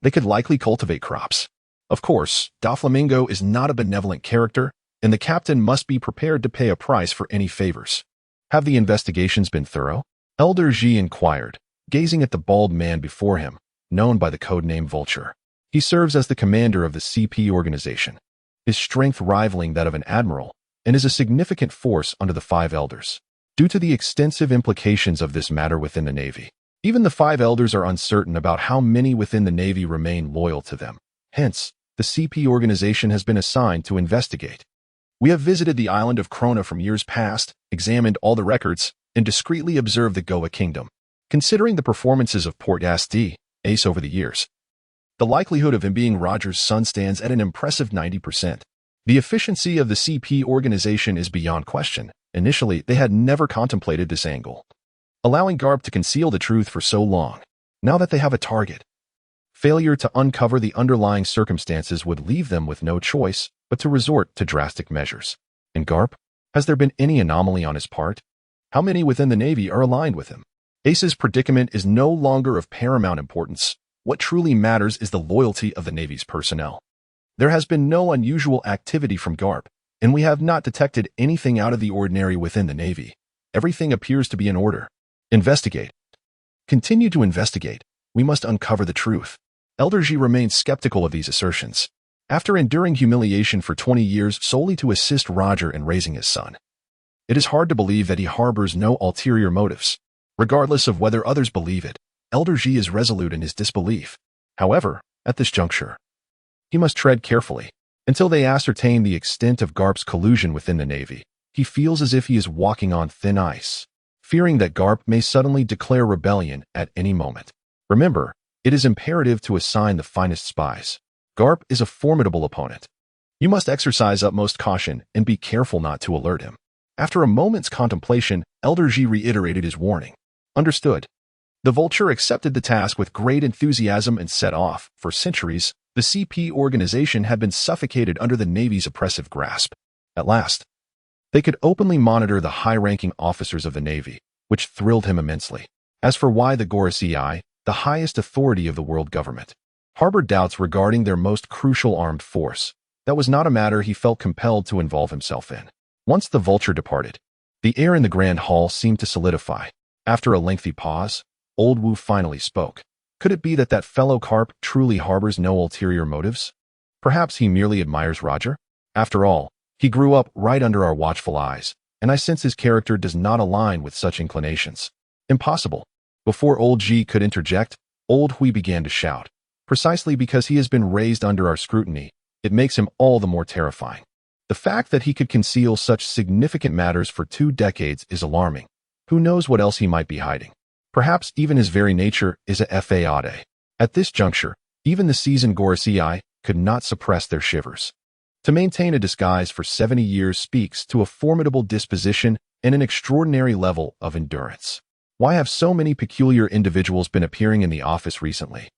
They could likely cultivate crops. Of course, Doflamingo is not a benevolent character, and the captain must be prepared to pay a price for any favors. Have the investigations been thorough? Elder G inquired, gazing at the bald man before him, known by the codename Vulture. He serves as the commander of the CP organization, his strength rivaling that of an admiral, and is a significant force under the five elders. Due to the extensive implications of this matter within the Navy, even the five elders are uncertain about how many within the Navy remain loyal to them. Hence, the CP organization has been assigned to investigate. We have visited the island of Krona from years past, examined all the records, and discreetly observed the Goa Kingdom. Considering the performances of Port Asti, Ace over the years, the likelihood of him being Roger's son stands at an impressive 90%. The efficiency of the CP organization is beyond question. Initially, they had never contemplated this angle, allowing Garp to conceal the truth for so long. Now that they have a target, failure to uncover the underlying circumstances would leave them with no choice but to resort to drastic measures. And Garp? Has there been any anomaly on his part? How many within the Navy are aligned with him? Ace's predicament is no longer of paramount importance. What truly matters is the loyalty of the Navy's personnel. There has been no unusual activity from Garp, and we have not detected anything out of the ordinary within the Navy. Everything appears to be in order. Investigate. Continue to investigate. We must uncover the truth. Elder G remains skeptical of these assertions. After enduring humiliation for 20 years solely to assist Roger in raising his son, it is hard to believe that he harbors no ulterior motives. Regardless of whether others believe it, Elder G is resolute in his disbelief. However, at this juncture, he must tread carefully. Until they ascertain the extent of Garp's collusion within the Navy, he feels as if he is walking on thin ice, fearing that Garp may suddenly declare rebellion at any moment. Remember, it is imperative to assign the finest spies. Garp is a formidable opponent. You must exercise utmost caution and be careful not to alert him. After a moment's contemplation, Elder G reiterated his warning. Understood. The Vulture accepted the task with great enthusiasm and set off. For centuries, the CP organization had been suffocated under the Navy's oppressive grasp. At last, they could openly monitor the high-ranking officers of the Navy, which thrilled him immensely. As for why the Gorasii, the highest authority of the world government, harbored doubts regarding their most crucial armed force, that was not a matter he felt compelled to involve himself in. Once the Vulture departed, the air in the Grand Hall seemed to solidify. After a lengthy pause, Old Wu finally spoke. Could it be that that fellow Carp truly harbors no ulterior motives? Perhaps he merely admires Roger? After all, he grew up right under our watchful eyes, and I sense his character does not align with such inclinations. Impossible. Before Old G could interject, Old Hui began to shout. Precisely because he has been raised under our scrutiny, it makes him all the more terrifying. The fact that he could conceal such significant matters for 2 decades is alarming. Who knows what else he might be hiding? Perhaps even his very nature is a fade. At this juncture, even the seasoned Gorasii could not suppress their shivers. To maintain a disguise for 70 years speaks to a formidable disposition and an extraordinary level of endurance. Why have so many peculiar individuals been appearing in the office recently?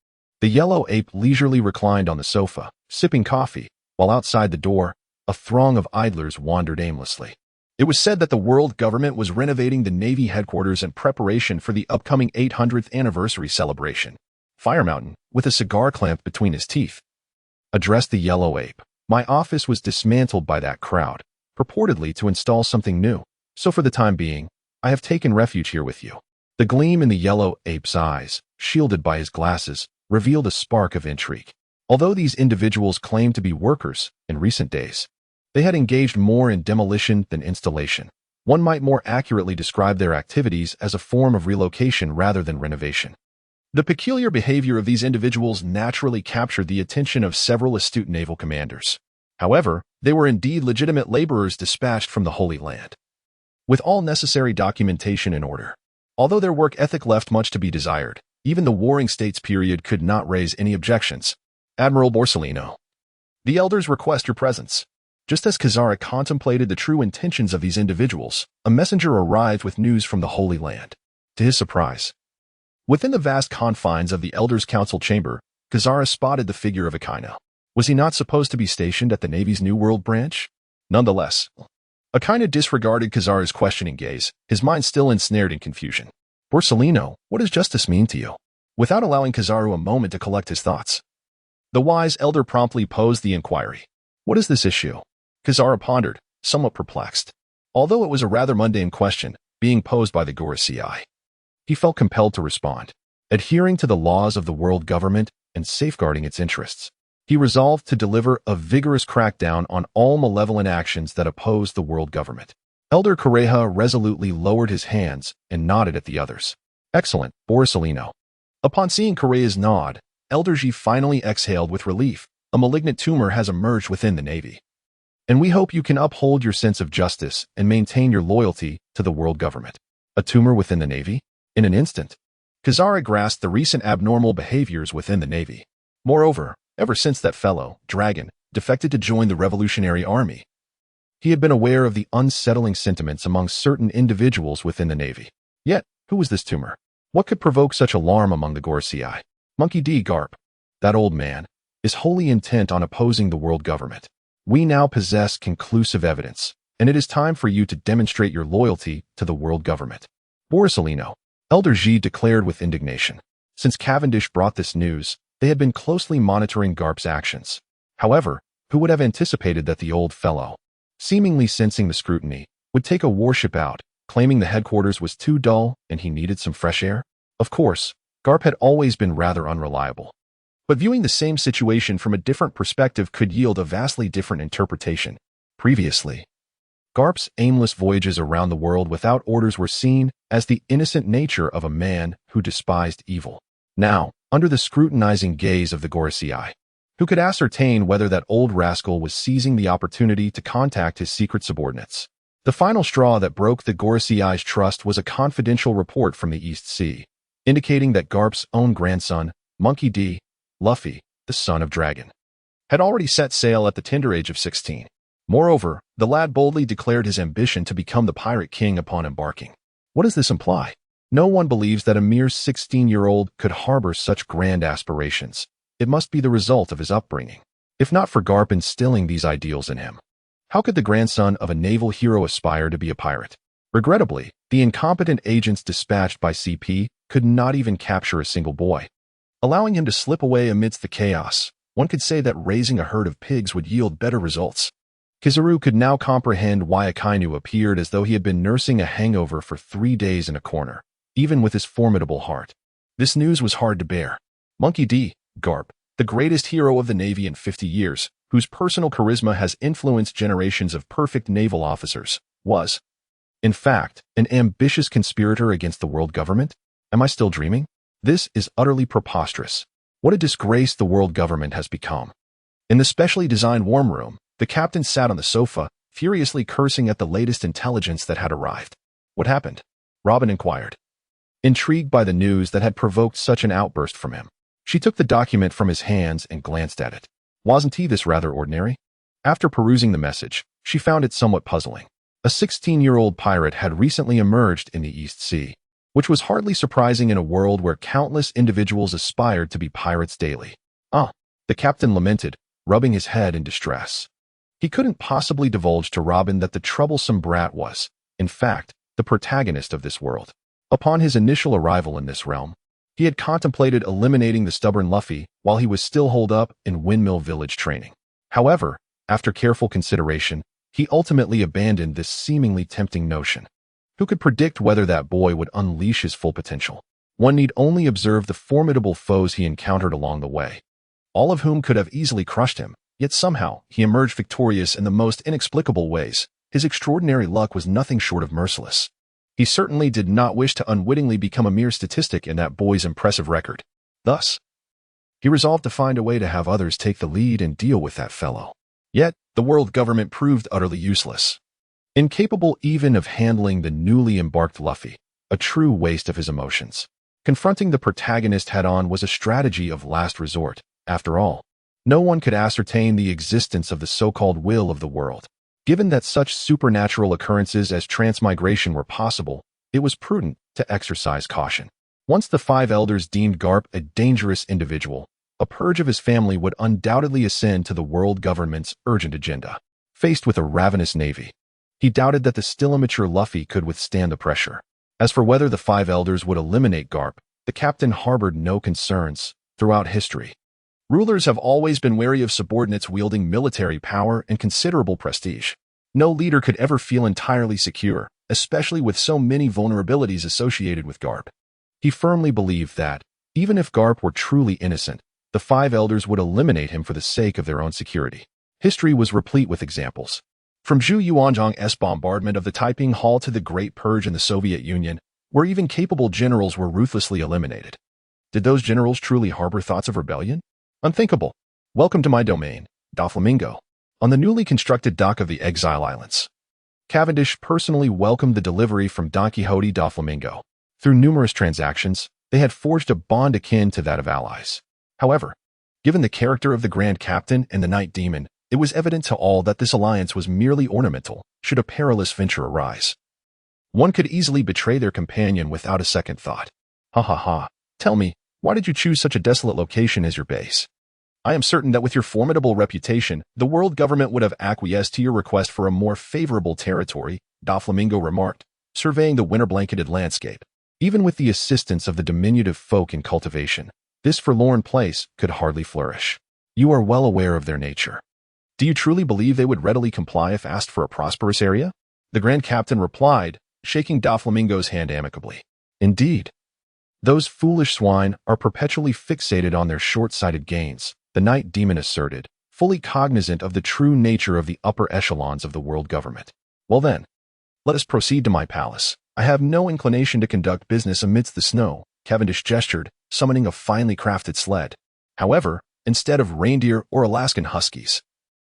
The yellow ape leisurely reclined on the sofa, sipping coffee, while outside the door, a throng of idlers wandered aimlessly. It was said that the world government was renovating the Navy headquarters in preparation for the upcoming 800th anniversary celebration. Fire Mountain, with a cigar clamp between his teeth, addressed the yellow ape. My office was dismantled by that crowd, purportedly to install something new. So for the time being, I have taken refuge here with you. The gleam in the yellow ape's eyes, shielded by his glasses, revealed a spark of intrigue. Although these individuals claimed to be workers in recent days, they had engaged more in demolition than installation. One might more accurately describe their activities as a form of relocation rather than renovation. The peculiar behavior of these individuals naturally captured the attention of several astute naval commanders. However, they were indeed legitimate laborers dispatched from the Holy Land, with all necessary documentation in order. Although their work ethic left much to be desired, even the Warring States period could not raise any objections. Admiral Borsellino, the elders request your presence. Just as Kazara contemplated the true intentions of these individuals, a messenger arrived with news from the Holy Land. To his surprise, within the vast confines of the Elders' Council chamber, Kazara spotted the figure of Akaino. Was he not supposed to be stationed at the Navy's New World branch? Nonetheless, Akaina disregarded Kazara's questioning gaze, his mind still ensnared in confusion. Borsellino, what does justice mean to you? Without allowing Kazaru a moment to collect his thoughts, the wise elder promptly posed the inquiry. What is this issue? Kazara pondered, somewhat perplexed. Although it was a rather mundane question, being posed by the Gorosei, he felt compelled to respond. Adhering to the laws of the world government and safeguarding its interests, he resolved to deliver a vigorous crackdown on all malevolent actions that opposed the world government. Elder Correja resolutely lowered his hands and nodded at the others. Excellent, Borsellino. Upon seeing Correa's nod, Elder G finally exhaled with relief. A malignant tumor has emerged within the Navy. And we hope you can uphold your sense of justice and maintain your loyalty to the world government. A tumor within the Navy? In an instant, Kazara grasped the recent abnormal behaviors within the Navy. Moreover, ever since that fellow, Dragon, defected to join the Revolutionary Army, he had been aware of the unsettling sentiments among certain individuals within the Navy. Yet, who was this tumor? What could provoke such alarm among the Gorosei? Monkey D. Garp, that old man, is wholly intent on opposing the world government. We now possess conclusive evidence, and it is time for you to demonstrate your loyalty to the world government. Borsellino, Elder G declared with indignation. Since Cavendish brought this news, they had been closely monitoring Garp's actions. However, who would have anticipated that the old fellow, seemingly sensing the scrutiny, would take a warship out, claiming the headquarters was too dull and he needed some fresh air? Of course, Garp had always been rather unreliable. But viewing the same situation from a different perspective could yield a vastly different interpretation. Previously, Garp's aimless voyages around the world without orders were seen as the innocent nature of a man who despised evil. Now, under the scrutinizing gaze of the Gorosei, who could ascertain whether that old rascal was seizing the opportunity to contact his secret subordinates. The final straw that broke the Gorosei's trust was a confidential report from the East Sea, indicating that Garp's own grandson, Monkey D. Luffy, the son of Dragon, had already set sail at the tender age of 16. Moreover, the lad boldly declared his ambition to become the pirate king upon embarking. What does this imply? No one believes that a mere 16-year-old could harbor such grand aspirations. It must be the result of his upbringing. If not for Garp instilling these ideals in him, how could the grandson of a naval hero aspire to be a pirate? Regrettably, the incompetent agents dispatched by CP could not even capture a single boy. Allowing him to slip away amidst the chaos, one could say that raising a herd of pigs would yield better results. Kizaru could now comprehend why Akainu appeared as though he had been nursing a hangover for 3 days in a corner, even with his formidable heart. This news was hard to bear. Monkey D. Garp, the greatest hero of the Navy in 50 years, whose personal charisma has influenced generations of perfect naval officers, was, in fact, an ambitious conspirator against the world government? Am I still dreaming? This is utterly preposterous. What a disgrace the world government has become. In the specially designed warm room, the captain sat on the sofa, furiously cursing at the latest intelligence that had arrived. What happened? Robin inquired, intrigued by the news that had provoked such an outburst from him. She took the document from his hands and glanced at it. Wasn't he this rather ordinary? After perusing the message, she found it somewhat puzzling. A 16-year-old pirate had recently emerged in the East Sea, which was hardly surprising in a world where countless individuals aspired to be pirates daily. The captain lamented, rubbing his head in distress. He couldn't possibly divulge to Robin that the troublesome brat was, in fact, the protagonist of this world. Upon his initial arrival in this realm, he had contemplated eliminating the stubborn Luffy while he was still holed up in Windmill Village training. However, after careful consideration, he ultimately abandoned this seemingly tempting notion. Who could predict whether that boy would unleash his full potential? One need only observe the formidable foes he encountered along the way, all of whom could have easily crushed him, yet somehow he emerged victorious in the most inexplicable ways. His extraordinary luck was nothing short of merciless. He certainly did not wish to unwittingly become a mere statistic in that boy's impressive record. Thus, he resolved to find a way to have others take the lead and deal with that fellow. Yet, the world government proved utterly useless. Incapable even of handling the newly embarked Luffy, a true waste of his emotions. Confronting the protagonist head-on was a strategy of last resort. After all, no one could ascertain the existence of the so-called will of the world. Given that such supernatural occurrences as transmigration were possible, it was prudent to exercise caution. Once the 5 elders deemed Garp a dangerous individual, a purge of his family would undoubtedly ascend to the world government's urgent agenda. Faced with a ravenous navy, He doubted that the still immature Luffy could withstand the pressure. As for whether the five elders would eliminate Garp, the captain harbored no concerns throughout history. Rulers have always been wary of subordinates wielding military power and considerable prestige. No leader could ever feel entirely secure, especially with so many vulnerabilities associated with Garp. He firmly believed that, even if Garp were truly innocent, the five elders would eliminate him for the sake of their own security. History was replete with examples. From Zhu Yuanzhang's bombardment of the Taiping Hall to the Great Purge in the Soviet Union, where even capable generals were ruthlessly eliminated. Did those generals truly harbor thoughts of rebellion? Unthinkable. Welcome to my domain, Doflamingo. On the newly constructed dock of the Exile Islands, Cavendish personally welcomed the delivery from Don Quixote Doflamingo. Through numerous transactions, they had forged a bond akin to that of allies. However, given the character of the Grand Captain and the Night Demon, it was evident to all that this alliance was merely ornamental, should a perilous venture arise. One could easily betray their companion without a second thought. Ha ha ha. Tell me, why did you choose such a desolate location as your base? I am certain that with your formidable reputation, the world government would have acquiesced to your request for a more favorable territory, Doflamingo remarked, surveying the winter-blanketed landscape. Even with the assistance of the diminutive folk in cultivation, this forlorn place could hardly flourish. You are well aware of their nature. Do you truly believe they would readily comply if asked for a prosperous area? The Grand Captain replied, shaking Doflamingo's hand amicably. Indeed. Those foolish swine are perpetually fixated on their short-sighted gains, the Night Demon asserted, fully cognizant of the true nature of the upper echelons of the world government. Well then, let us proceed to my palace. I have no inclination to conduct business amidst the snow, Cavendish gestured, summoning a finely crafted sled. However, instead of reindeer or Alaskan huskies,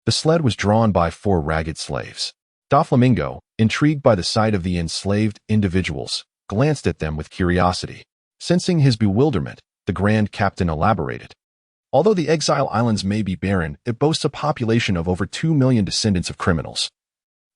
the sled was drawn by 4 ragged slaves. Doflamingo, intrigued by the sight of the enslaved individuals, glanced at them with curiosity. Sensing his bewilderment, the Grand Captain elaborated. Although the Exile Islands may be barren, it boasts a population of over 2 million descendants of criminals,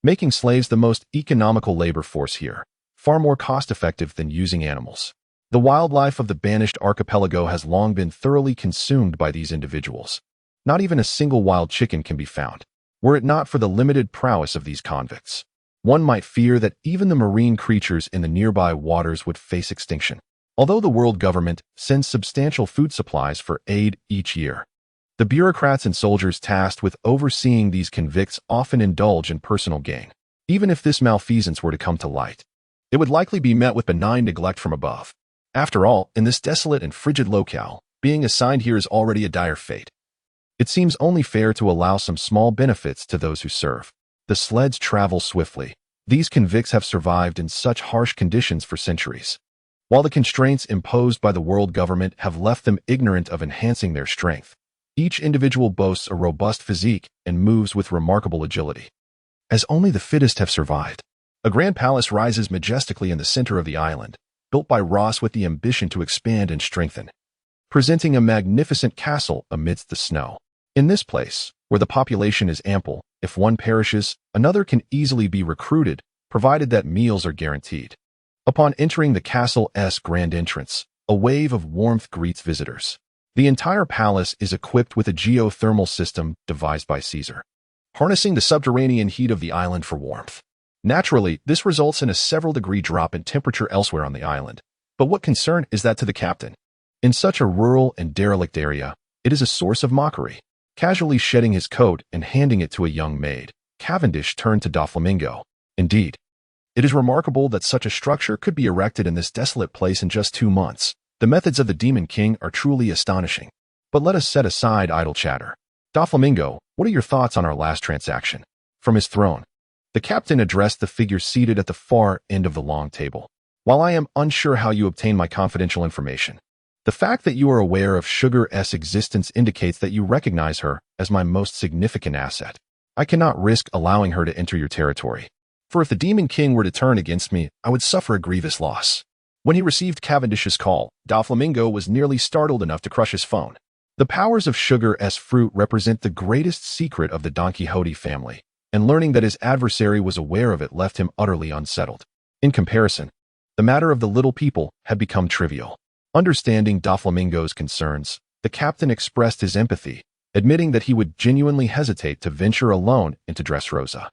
making slaves the most economical labor force here, far more cost-effective than using animals. The wildlife of the banished archipelago has long been thoroughly consumed by these individuals. Not even a single wild chicken can be found. Were it not for the limited prowess of these convicts, one might fear that even the marine creatures in the nearby waters would face extinction. Although the world government sends substantial food supplies for aid each year, the bureaucrats and soldiers tasked with overseeing these convicts often indulge in personal gain. Even if this malfeasance were to come to light, it would likely be met with benign neglect from above. After all, in this desolate and frigid locale, being assigned here is already a dire fate. It seems only fair to allow some small benefits to those who serve. The sleds travel swiftly. These convicts have survived in such harsh conditions for centuries, while the constraints imposed by the world government have left them ignorant of enhancing their strength. Each individual boasts a robust physique and moves with remarkable agility, as only the fittest have survived. A grand palace rises majestically in the center of the island, built by Ross with the ambition to expand and strengthen, presenting a magnificent castle amidst the snow. In this place, where the population is ample, if one perishes, another can easily be recruited, provided that meals are guaranteed. Upon entering the castle's grand entrance, a wave of warmth greets visitors. The entire palace is equipped with a geothermal system devised by Caesar, harnessing the subterranean heat of the island for warmth. Naturally, this results in a several-degree drop in temperature elsewhere on the island. But what concern is that to the captain? In such a rural and derelict area, it is a source of mockery. Casually shedding his coat and handing it to a young maid, Cavendish turned to Doflamingo. Indeed, it is remarkable that such a structure could be erected in this desolate place in just 2 months. The methods of the Demon King are truly astonishing. But let us set aside idle chatter. Doflamingo, what are your thoughts on our last transaction? From his throne, the captain addressed the figure seated at the far end of the long table. While I am unsure how you obtained my confidential information, the fact that you are aware of Sugar's existence indicates that you recognize her as my most significant asset. I cannot risk allowing her to enter your territory, for if the Demon King were to turn against me, I would suffer a grievous loss. When he received Cavendish's call, Doflamingo was nearly startled enough to crush his phone. The powers of Sugar's fruit represent the greatest secret of the Don Quixote family, and learning that his adversary was aware of it left him utterly unsettled. In comparison, the matter of the little people had become trivial. Understanding Doflamingo's concerns, the captain expressed his empathy, admitting that he would genuinely hesitate to venture alone into Dressrosa.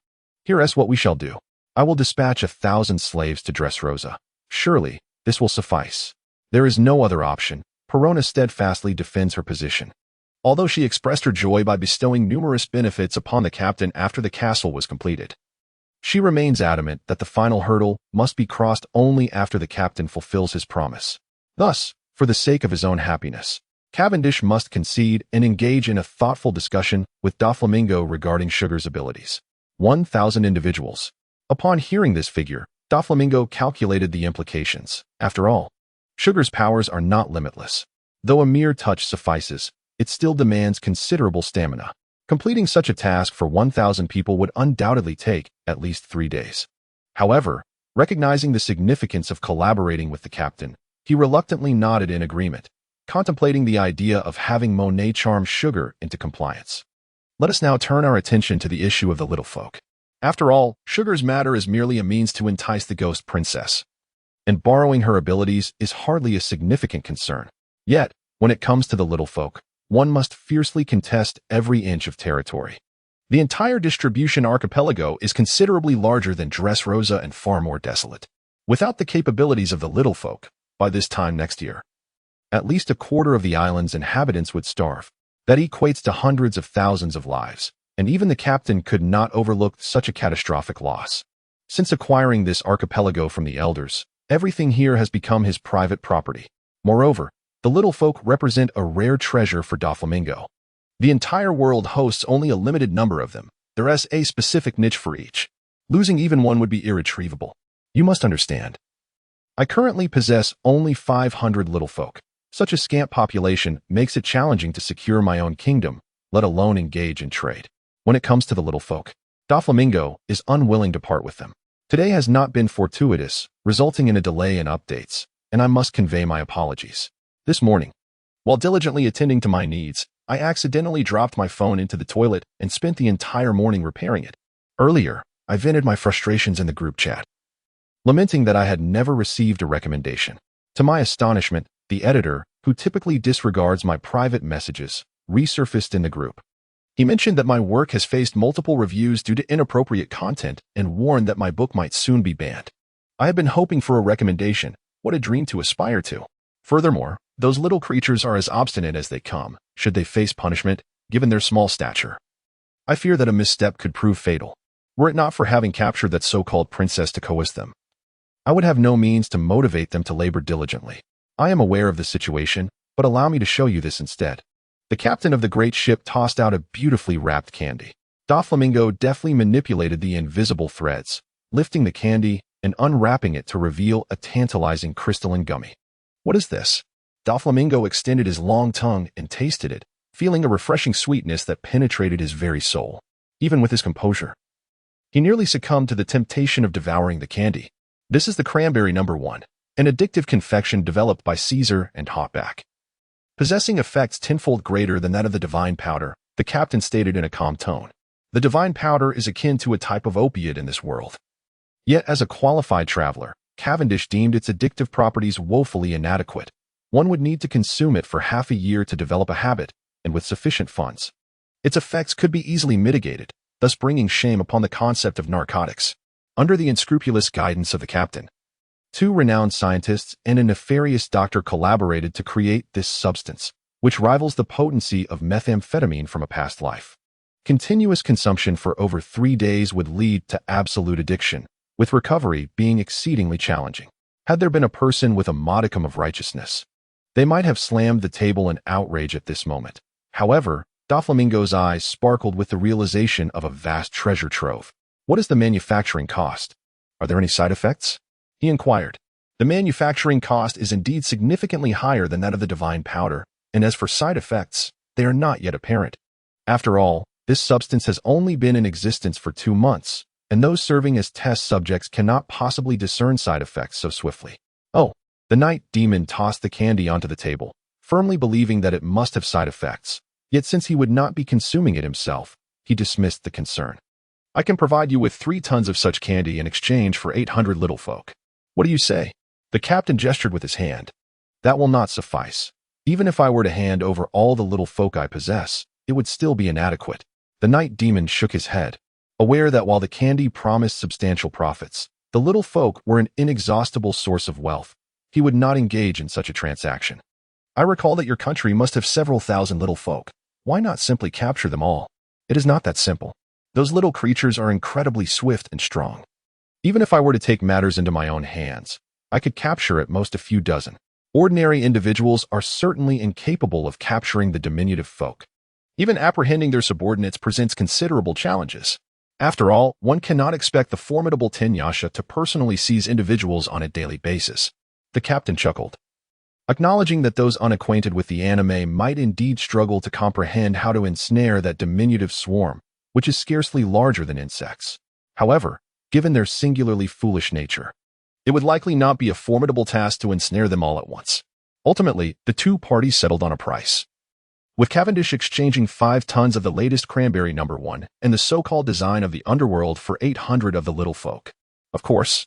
Here's what we shall do. I will dispatch 1,000 slaves to Dressrosa. Surely, this will suffice. There is no other option. Perona steadfastly defends her position. Although she expressed her joy by bestowing numerous benefits upon the captain after the castle was completed, she remains adamant that the final hurdle must be crossed only after the captain fulfills his promise. Thus, for the sake of his own happiness, Cavendish must concede and engage in a thoughtful discussion with Doflamingo regarding Sugar's abilities. 1,000 individuals. Upon hearing this figure, Doflamingo calculated the implications. After all, Sugar's powers are not limitless. Though a mere touch suffices, it still demands considerable stamina. Completing such a task for 1,000 people would undoubtedly take at least 3 days. However, recognizing the significance of collaborating with the captain, he reluctantly nodded in agreement, contemplating the idea of having Monet charm Sugar into compliance. Let us now turn our attention to the issue of the little folk. After all, Sugar's matter is merely a means to entice the ghost princess, and borrowing her abilities is hardly a significant concern. Yet, when it comes to the little folk, one must fiercely contest every inch of territory. The entire distribution archipelago is considerably larger than Dressrosa and far more desolate. Without the capabilities of the little folk, by this time next year, at least a quarter of the island's inhabitants would starve. That equates to hundreds of thousands of lives, and even the captain could not overlook such a catastrophic loss. Since acquiring this archipelago from the elders, everything here has become his private property. Moreover, the little folk represent a rare treasure for Doflamingo. The entire world hosts only a limited number of them. There is a specific niche for each. Losing even one would be irretrievable. You must understand. I currently possess only 500 little folk. Such a scant population makes it challenging to secure my own kingdom, let alone engage in trade. When it comes to the little folk, Doflamingo is unwilling to part with them. Today has not been fortuitous, resulting in a delay in updates, and I must convey my apologies. This morning, while diligently attending to my needs, I accidentally dropped my phone into the toilet and spent the entire morning repairing it. Earlier, I vented my frustrations in the group chat, lamenting that I had never received a recommendation. To my astonishment, the editor, who typically disregards my private messages, resurfaced in the group. He mentioned that my work has faced multiple reviews due to inappropriate content and warned that my book might soon be banned. I had been hoping for a recommendation. What a dream to aspire to. Furthermore, those little creatures are as obstinate as they come, should they face punishment, given their small stature. I fear that a misstep could prove fatal. Were it not for having captured that so-called princess to coerce them, I would have no means to motivate them to labor diligently. I am aware of the situation, but allow me to show you this instead. The captain of the great ship tossed out a beautifully wrapped candy. Doflamingo deftly manipulated the invisible threads, lifting the candy and unwrapping it to reveal a tantalizing crystalline gummy. What is this? Doflamingo extended his long tongue and tasted it, feeling a refreshing sweetness that penetrated his very soul. Even with his composure, he nearly succumbed to the temptation of devouring the candy. This is the cranberry number 1, an addictive confection developed by Caesar and Hotback. Possessing effects tenfold greater than that of the divine powder, the captain stated in a calm tone. The divine powder is akin to a type of opiate in this world. Yet as a qualified traveler, Cavendish deemed its addictive properties woefully inadequate. One would need to consume it for half a year to develop a habit, and with sufficient funds, its effects could be easily mitigated, thus bringing shame upon the concept of narcotics. Under the unscrupulous guidance of the captain, 2 renowned scientists and a nefarious doctor collaborated to create this substance, which rivals the potency of methamphetamine from a past life. Continuous consumption for over 3 days would lead to absolute addiction, with recovery being exceedingly challenging. Had there been a person with a modicum of righteousness, they might have slammed the table in outrage at this moment. However, Doflamingo's eyes sparkled with the realization of a vast treasure trove. What is the manufacturing cost? Are there any side effects? He inquired. The manufacturing cost is indeed significantly higher than that of the divine powder, and as for side effects, they are not yet apparent. After all, this substance has only been in existence for 2 months, and those serving as test subjects cannot possibly discern side effects so swiftly. Oh, the night demon tossed the candy onto the table, firmly believing that it must have side effects. Yet since he would not be consuming it himself, he dismissed the concern. I can provide you with 3 tons of such candy in exchange for 800 little folk. What do you say? The captain gestured with his hand. That will not suffice. Even if I were to hand over all the little folk I possess, it would still be inadequate. The night demon shook his head. aware that while the candy promised substantial profits, the little folk were an inexhaustible source of wealth. He would not engage in such a transaction. I recall that your country must have several thousand little folk. Why not simply capture them all? It is not that simple. Those little creatures are incredibly swift and strong. Even if I were to take matters into my own hands, I could capture at most a few dozen. Ordinary individuals are certainly incapable of capturing the diminutive folk. Even apprehending their subordinates presents considerable challenges. After all, one cannot expect the formidable Tenyasha to personally seize individuals on a daily basis. The captain chuckled, acknowledging that those unacquainted with the anime might indeed struggle to comprehend how to ensnare that diminutive swarm, which is scarcely larger than insects. However, given their singularly foolish nature, it would likely not be a formidable task to ensnare them all at once. Ultimately, the two parties settled on a price, with Cavendish exchanging 5 tons of the latest cranberry No. 1 and the so-called design of the underworld for 800 of the little folk. Of course,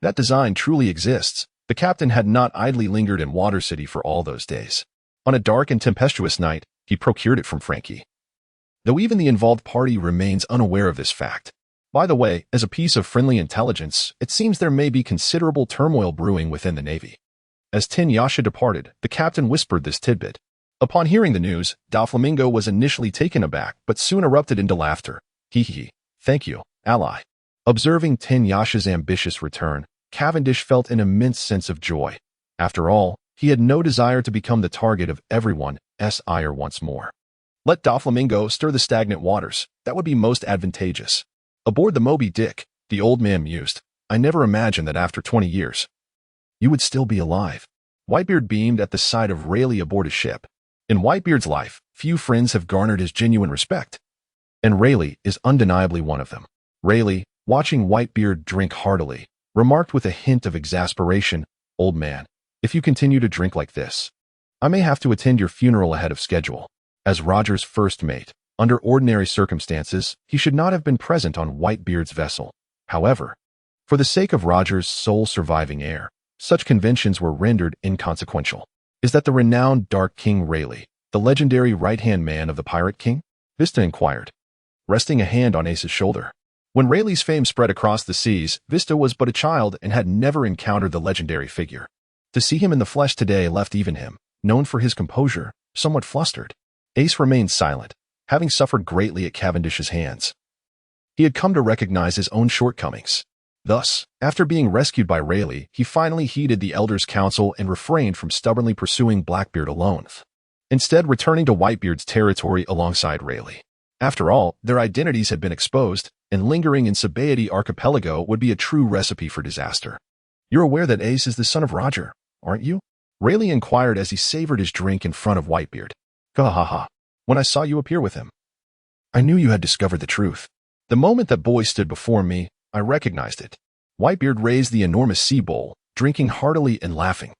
that design truly exists. The captain had not idly lingered in Water City for all those days. On a dark and tempestuous night, he procured it from Frankie, though even the involved party remains unaware of this fact. By the way, as a piece of friendly intelligence, it seems there may be considerable turmoil brewing within the Navy. As Tenyasha departed, the captain whispered this tidbit. Upon hearing the news, Doflamingo was initially taken aback, but soon erupted into laughter. Hee. Thank you, ally. Observing Tenyasha's ambitious return, Cavendish felt an immense sense of joy. After all, he had no desire to become the target of everyone's ire once more. Let Doflamingo stir the stagnant waters. That would be most advantageous. Aboard the Moby Dick, the old man mused, I never imagined that after 20 years, you would still be alive. Whitebeard beamed at the sight of Rayleigh aboard his ship. In Whitebeard's life, few friends have garnered his genuine respect, and Rayleigh is undeniably one of them. Rayleigh, watching Whitebeard drink heartily, remarked with a hint of exasperation, Old man, if you continue to drink like this, I may have to attend your funeral ahead of schedule. As Roger's first mate, under ordinary circumstances, he should not have been present on Whitebeard's vessel. However, for the sake of Roger's sole surviving heir, such conventions were rendered inconsequential. Is that the renowned Dark King Rayleigh, the legendary right-hand man of the Pirate King? Vista inquired, resting a hand on Ace's shoulder. When Rayleigh's fame spread across the seas, Vista was but a child and had never encountered the legendary figure. To see him in the flesh today left even him, known for his composure, somewhat flustered. Ace remained silent, having suffered greatly at Cavendish's hands. He had come to recognize his own shortcomings. Thus, after being rescued by Rayleigh, he finally heeded the Elder's counsel and refrained from stubbornly pursuing Blackbeard alone, instead returning to Whitebeard's territory alongside Rayleigh. After all, their identities had been exposed, and lingering in Sabaody Archipelago would be a true recipe for disaster. You're aware that Ace is the son of Roger, aren't you? Rayleigh inquired as he savored his drink in front of Whitebeard. Ha. When I saw you appear with him, I knew you had discovered the truth. The moment that boy stood before me, I recognized it. Whitebeard raised the enormous sea bowl, drinking heartily and laughing.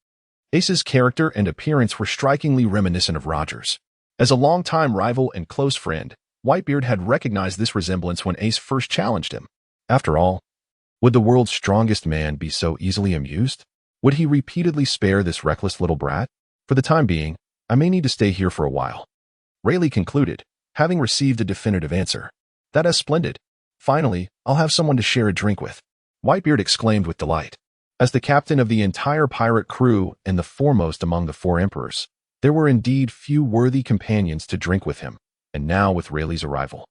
Ace's character and appearance were strikingly reminiscent of Roger's. As a longtime rival and close friend, Whitebeard had recognized this resemblance when Ace first challenged him. After all, would the world's strongest man be so easily amused? Would he repeatedly spare this reckless little brat? For the time being, I may need to stay here for a while. Rayleigh concluded, having received a definitive answer. That is splendid. Finally, I'll have someone to share a drink with. Whitebeard exclaimed with delight. As the captain of the entire pirate crew and the foremost among the 4 emperors, there were indeed few worthy companions to drink with him, and now with Rayleigh's arrival,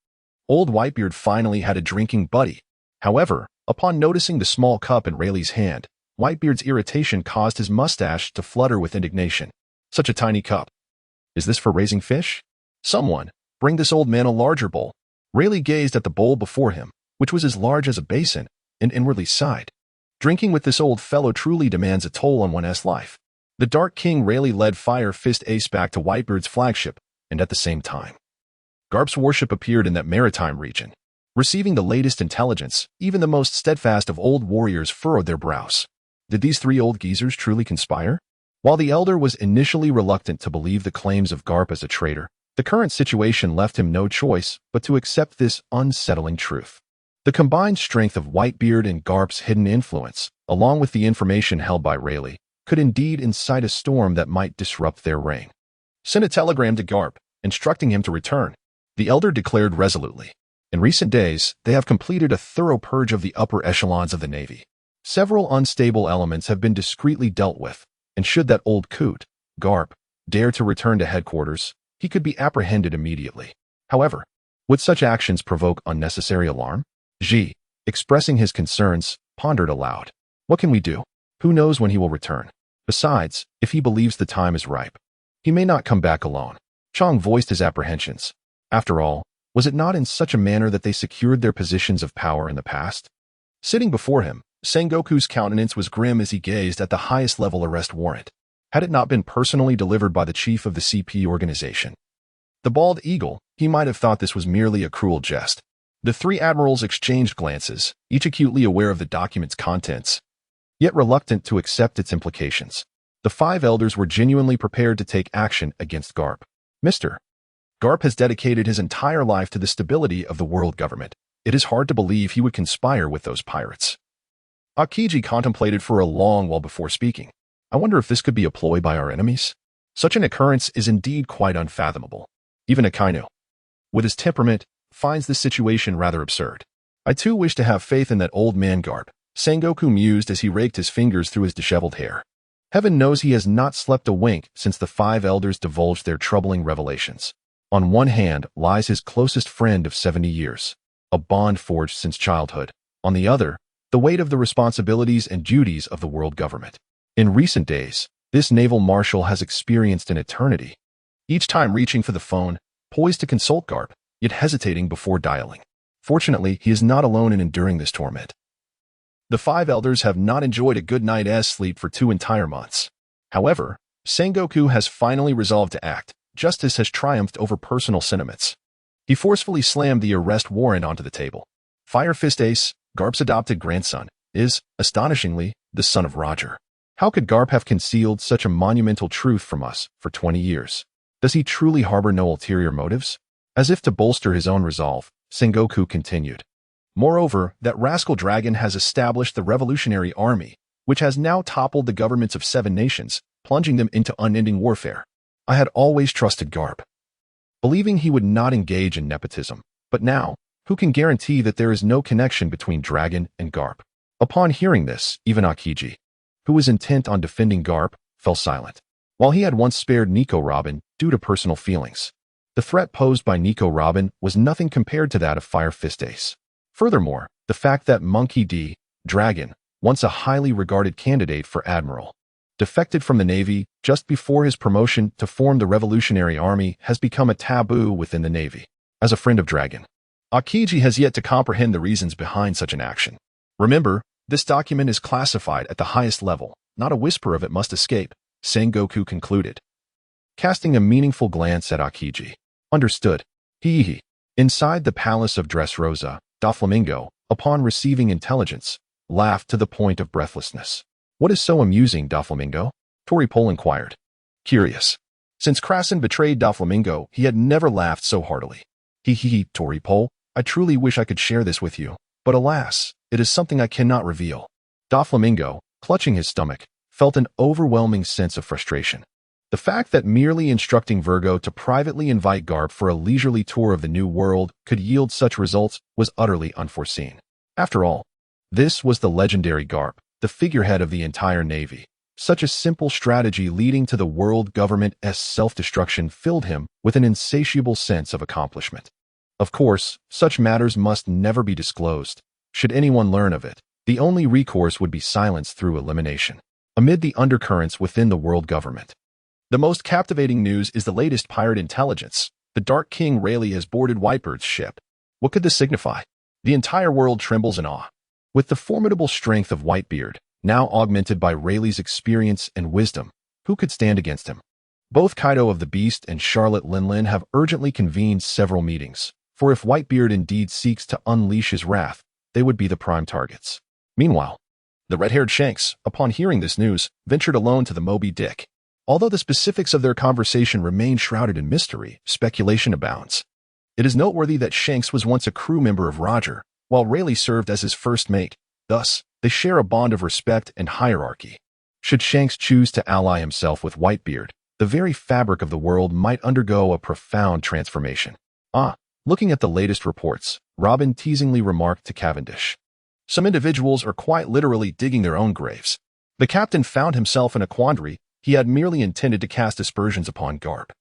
old Whitebeard finally had a drinking buddy. However, upon noticing the small cup in Rayleigh's hand, Whitebeard's irritation caused his mustache to flutter with indignation. Such a tiny cup. Is this for raising fish? Someone, bring this old man a larger bowl. Rayleigh gazed at the bowl before him, which was as large as a basin, and inwardly sighed. Drinking with this old fellow truly demands a toll on one's life. The Dark King Rayleigh led Fire Fist Ace back to Whitebeard's flagship, and at the same time, Garp's warship appeared in that maritime region. Receiving the latest intelligence, even the most steadfast of old warriors furrowed their brows. Did these 3 old geezers truly conspire? While the Elder was initially reluctant to believe the claims of Garp as a traitor, the current situation left him no choice but to accept this unsettling truth. The combined strength of Whitebeard and Garp's hidden influence, along with the information held by Rayleigh, could indeed incite a storm that might disrupt their reign. Send a telegram to Garp, instructing him to return, the Elder declared resolutely. In recent days, they have completed a thorough purge of the upper echelons of the Navy. Several unstable elements have been discreetly dealt with, and should that old coot, Garp, dare to return to headquarters, he could be apprehended immediately. However, would such actions provoke unnecessary alarm? Xi, expressing his concerns, pondered aloud. What can we do? Who knows when he will return? Besides, if he believes the time is ripe, he may not come back alone. Chang voiced his apprehensions. After all, was it not in such a manner that they secured their positions of power in the past? Sitting before him, Sengoku's countenance was grim as he gazed at the highest-level arrest warrant. Had it not been personally delivered by the chief of the CP organization, the bald eagle, he might have thought this was merely a cruel jest. The three admirals exchanged glances, each acutely aware of the document's contents, yet reluctant to accept its implications. The five elders were genuinely prepared to take action against Garp. Mr. Garp has dedicated his entire life to the stability of the world government. It is hard to believe he would conspire with those pirates. Akiji contemplated for a long while before speaking. I wonder if this could be a ploy by our enemies? Such an occurrence is indeed quite unfathomable. Even Akainu, with his temperament, finds this situation rather absurd. I too wish to have faith in that old man Garp, Sengoku mused as he raked his fingers through his disheveled hair. Heaven knows he has not slept a wink since the five elders divulged their troubling revelations. On one hand lies his closest friend of 70 years, a bond forged since childhood. On the other, the weight of the responsibilities and duties of the world government. In recent days, this naval marshal has experienced an eternity, each time reaching for the phone, poised to consult Garp, yet hesitating before dialing. Fortunately, he is not alone in enduring this torment. The five elders have not enjoyed a good night's sleep for 2 entire months. However, Sengoku has finally resolved to act. Justice has triumphed over personal sentiments. He forcefully slammed the arrest warrant onto the table. Fire Fist Ace, Garp's adopted grandson, is, astonishingly, the son of Roger. How could Garp have concealed such a monumental truth from us for 20 years? Does he truly harbor no ulterior motives? As if to bolster his own resolve, Sengoku continued. Moreover, that rascal dragon has established the Revolutionary Army, which has now toppled the governments of 7 nations, plunging them into unending warfare. I had always trusted Garp, believing he would not engage in nepotism. But now, who can guarantee that there is no connection between Dragon and Garp? Upon hearing this, even Akiji, who was intent on defending Garp, fell silent. While he had once spared Nico Robin due to personal feelings, the threat posed by Nico Robin was nothing compared to that of Fire Fist Ace. Furthermore, the fact that Monkey D. Dragon, once a highly regarded candidate for admiral, defected from the Navy just before his promotion to form the Revolutionary Army has become a taboo within the Navy. As a friend of Dragon, Akiji has yet to comprehend the reasons behind such an action. Remember, this document is classified at the highest level. Not a whisper of it must escape, Sengoku concluded, casting a meaningful glance at Akiji. Understood. Hee. Inside the palace of Dressrosa, Doflamingo, upon receiving intelligence, laughed to the point of breathlessness. What is so amusing, Doflamingo? Toripole inquired. Curious. Since Krasen betrayed Doflamingo, he had never laughed so heartily. Hee, Toripole, I truly wish I could share this with you, but alas, it is something I cannot reveal. Doflamingo, clutching his stomach, felt an overwhelming sense of frustration. The fact that merely instructing Virgo to privately invite Garp for a leisurely tour of the New World could yield such results was utterly unforeseen. After all, this was the legendary Garp, the figurehead of the entire Navy. Such a simple strategy leading to the world government's self-destruction filled him with an insatiable sense of accomplishment. Of course, such matters must never be disclosed. Should anyone learn of it, the only recourse would be silence through elimination. Amid the undercurrents within the world government, the most captivating news is the latest pirate intelligence. The Dark King Rayleigh has boarded Whitebeard's ship. What could this signify? The entire world trembles in awe. With the formidable strength of Whitebeard, now augmented by Rayleigh's experience and wisdom, who could stand against him? Both Kaido of the Beast and Charlotte Linlin have urgently convened several meetings, for if Whitebeard indeed seeks to unleash his wrath, they would be the prime targets. Meanwhile, the red-haired Shanks, upon hearing this news, ventured alone to the Moby Dick. Although the specifics of their conversation remain shrouded in mystery, speculation abounds. It is noteworthy that Shanks was once a crew member of Roger, while Rayleigh served as his first mate. Thus, they share a bond of respect and hierarchy. Should Shanks choose to ally himself with Whitebeard, the very fabric of the world might undergo a profound transformation. Looking at the latest reports, Robin teasingly remarked to Cavendish, "Some individuals are quite literally digging their own graves." The captain found himself in a quandary. He had merely intended to cast aspersions upon Garp.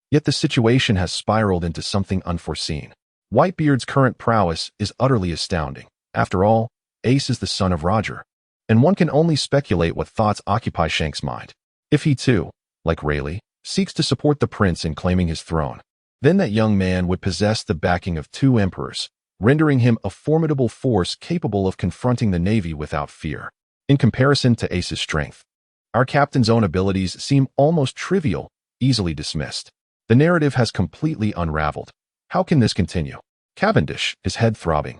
Yet the situation has spiraled into something unforeseen. Whitebeard's current prowess is utterly astounding. After all, Ace is the son of Roger, and one can only speculate what thoughts occupy Shank's mind. If he too, like Rayleigh, seeks to support the prince in claiming his throne, then that young man would possess the backing of two emperors, rendering him a formidable force capable of confronting the Navy without fear. In comparison to Ace's strength, our captain's own abilities seem almost trivial, easily dismissed. The narrative has completely unraveled. How can this continue? Cavendish, his head throbbing,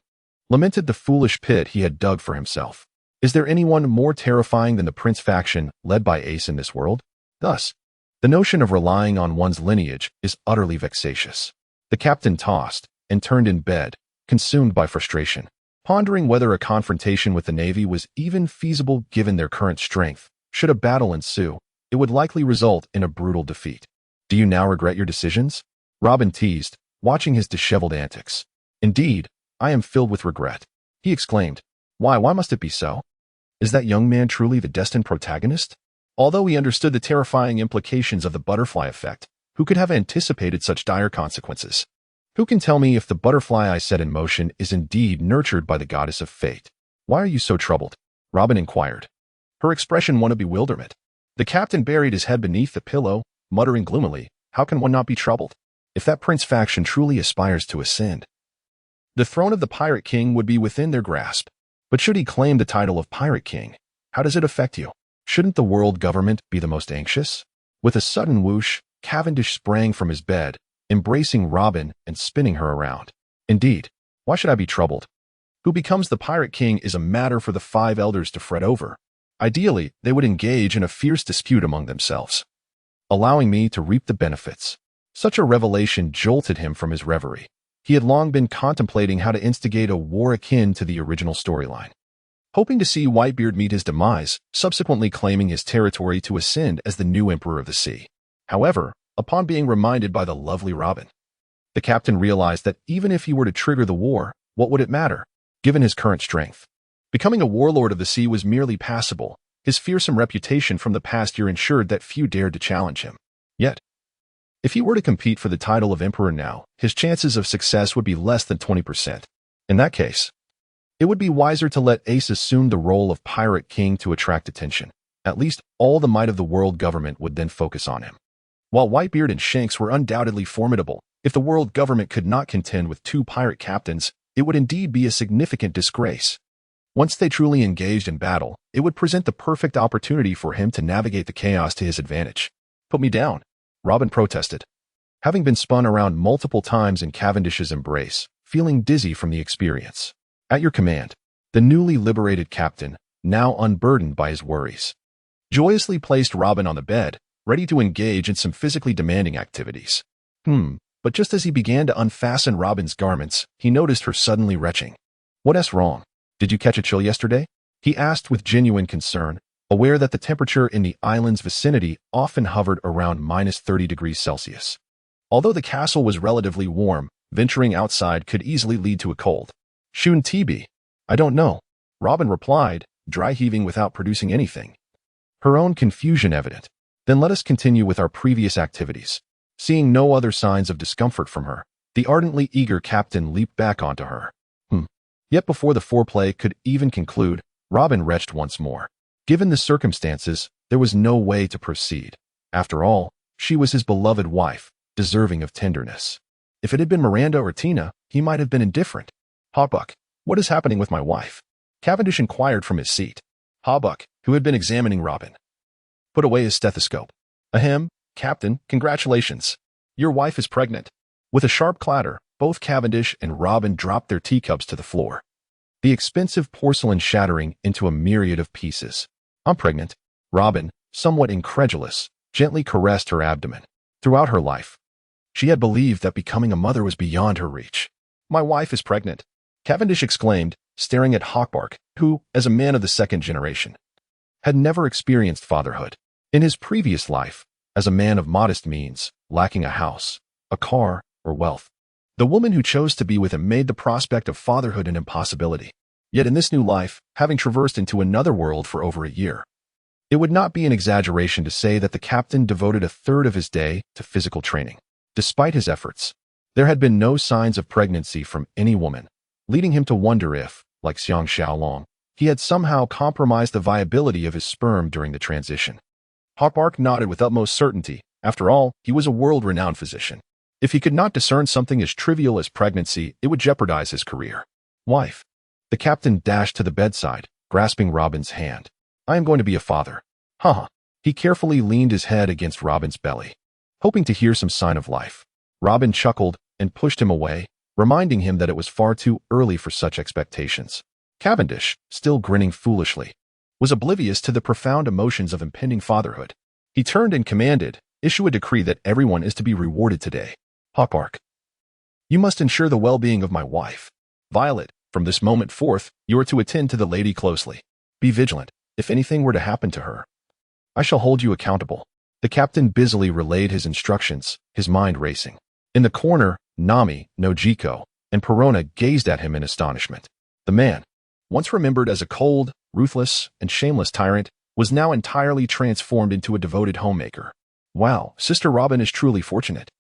lamented the foolish pit he had dug for himself. Is there anyone more terrifying than the Prince faction led by Ace in this world? Thus, the notion of relying on one's lineage is utterly vexatious. The captain tossed and turned in bed, consumed by frustration, pondering whether a confrontation with the Navy was even feasible given their current strength. Should a battle ensue, it would likely result in a brutal defeat. "Do you now regret your decisions?" Robin teased, watching his disheveled antics. "Indeed, I am filled with regret," he exclaimed. Why must it be so? Is that young man truly the destined protagonist? Although he understood the terrifying implications of the butterfly effect, who could have anticipated such dire consequences? Who can tell me if the butterfly I set in motion is indeed nurtured by the goddess of fate? "Why are you so troubled?" Robin inquired. Her expression one of bewilderment. The captain buried his head beneath the pillow, muttering gloomily, "How can one not be troubled? If that prince faction truly aspires to ascend, the throne of the Pirate King would be within their grasp. But should he claim the title of Pirate King, how does it affect you? Shouldn't the world government be the most anxious?" With a sudden whoosh, Cavendish sprang from his bed, embracing Robin and spinning her around. "Indeed, why should I be troubled? Who becomes the Pirate King is a matter for the five elders to fret over. Ideally, they would engage in a fierce dispute among themselves, allowing me to reap the benefits." Such a revelation jolted him from his reverie. He had long been contemplating how to instigate a war akin to the original storyline, hoping to see Whitebeard meet his demise, subsequently claiming his territory to ascend as the new Emperor of the Sea. However, upon being reminded by the lovely Robin, the captain realized that even if he were to trigger the war, what would it matter, given his current strength? Becoming a warlord of the sea was merely passable. His fearsome reputation from the past year ensured that few dared to challenge him. Yet, if he were to compete for the title of Emperor now, his chances of success would be less than 20%. In that case, it would be wiser to let Ace assume the role of Pirate King to attract attention. At least all the might of the world government would then focus on him. While Whitebeard and Shanks were undoubtedly formidable, if the world government could not contend with two pirate captains, it would indeed be a significant disgrace. Once they truly engaged in battle, it would present the perfect opportunity for him to navigate the chaos to his advantage. "Put me down," Robin protested, having been spun around multiple times in Cavendish's embrace, feeling dizzy from the experience. "At your command." The newly liberated captain, now unburdened by his worries, joyously placed Robin on the bed, ready to engage in some physically demanding activities. But just as he began to unfasten Robin's garments, he noticed her suddenly retching. "What's wrong? Did you catch a chill yesterday?" he asked with genuine concern, aware that the temperature in the island's vicinity often hovered around -30 degrees Celsius. Although the castle was relatively warm, venturing outside could easily lead to a cold. "Shouldn't TB? I don't know," Robin replied, dry heaving without producing anything. Her own confusion evident. "Then let us continue with our previous activities." Seeing no other signs of discomfort from her, the ardently eager captain leaped back onto her. Yet before the foreplay could even conclude, Robin retched once more. Given the circumstances, there was no way to proceed. After all, she was his beloved wife, deserving of tenderness. If it had been Miranda or Tina, he might have been indifferent. "Hawbuck, what is happening with my wife?" Cavendish inquired from his seat. Hawbuck, who had been examining Robin, put away his stethoscope. "Ahem, Captain, congratulations. Your wife is pregnant." With a sharp clatter, both Cavendish and Robin dropped their teacups to the floor, the expensive porcelain shattering into a myriad of pieces. "I'm pregnant." Robin, somewhat incredulous, gently caressed her abdomen. Throughout her life, she had believed that becoming a mother was beyond her reach. "My wife is pregnant," Cavendish exclaimed, staring at Hawkbark, who, as a man of the second generation, had never experienced fatherhood. In his previous life, as a man of modest means, lacking a house, a car, or wealth, The woman who chose to be with him made the prospect of fatherhood an impossibility. Yet in this new life, having traversed into another world for over a year, it would not be an exaggeration to say that the captain devoted a third of his day to physical training. Despite his efforts, there had been no signs of pregnancy from any woman, leading him to wonder if, like Xiang Xiaolong, he had somehow compromised the viability of his sperm during the transition. Hawkbark nodded with utmost certainty. After all, he was a world-renowned physician. If he could not discern something as trivial as pregnancy, it would jeopardize his career. Wife. The captain dashed to the bedside, grasping Robin's hand. I am going to be a father. Haha. He carefully leaned his head against Robin's belly, hoping to hear some sign of life. Robin chuckled and pushed him away, reminding him that it was far too early for such expectations. Cavendish, still grinning foolishly, was oblivious to the profound emotions of impending fatherhood. He turned and commanded, issue a decree that everyone is to be rewarded today. Hawkbark. You must ensure the well-being of my wife. Violet, from this moment forth, you are to attend to the lady closely. Be vigilant. If anything were to happen to her, I shall hold you accountable. The captain busily relayed his instructions, his mind racing. In the corner, Nami, Nojiko, and Perona gazed at him in astonishment. The man, once remembered as a cold, ruthless, and shameless tyrant, was now entirely transformed into a devoted homemaker. Wow, Sister Robin is truly fortunate.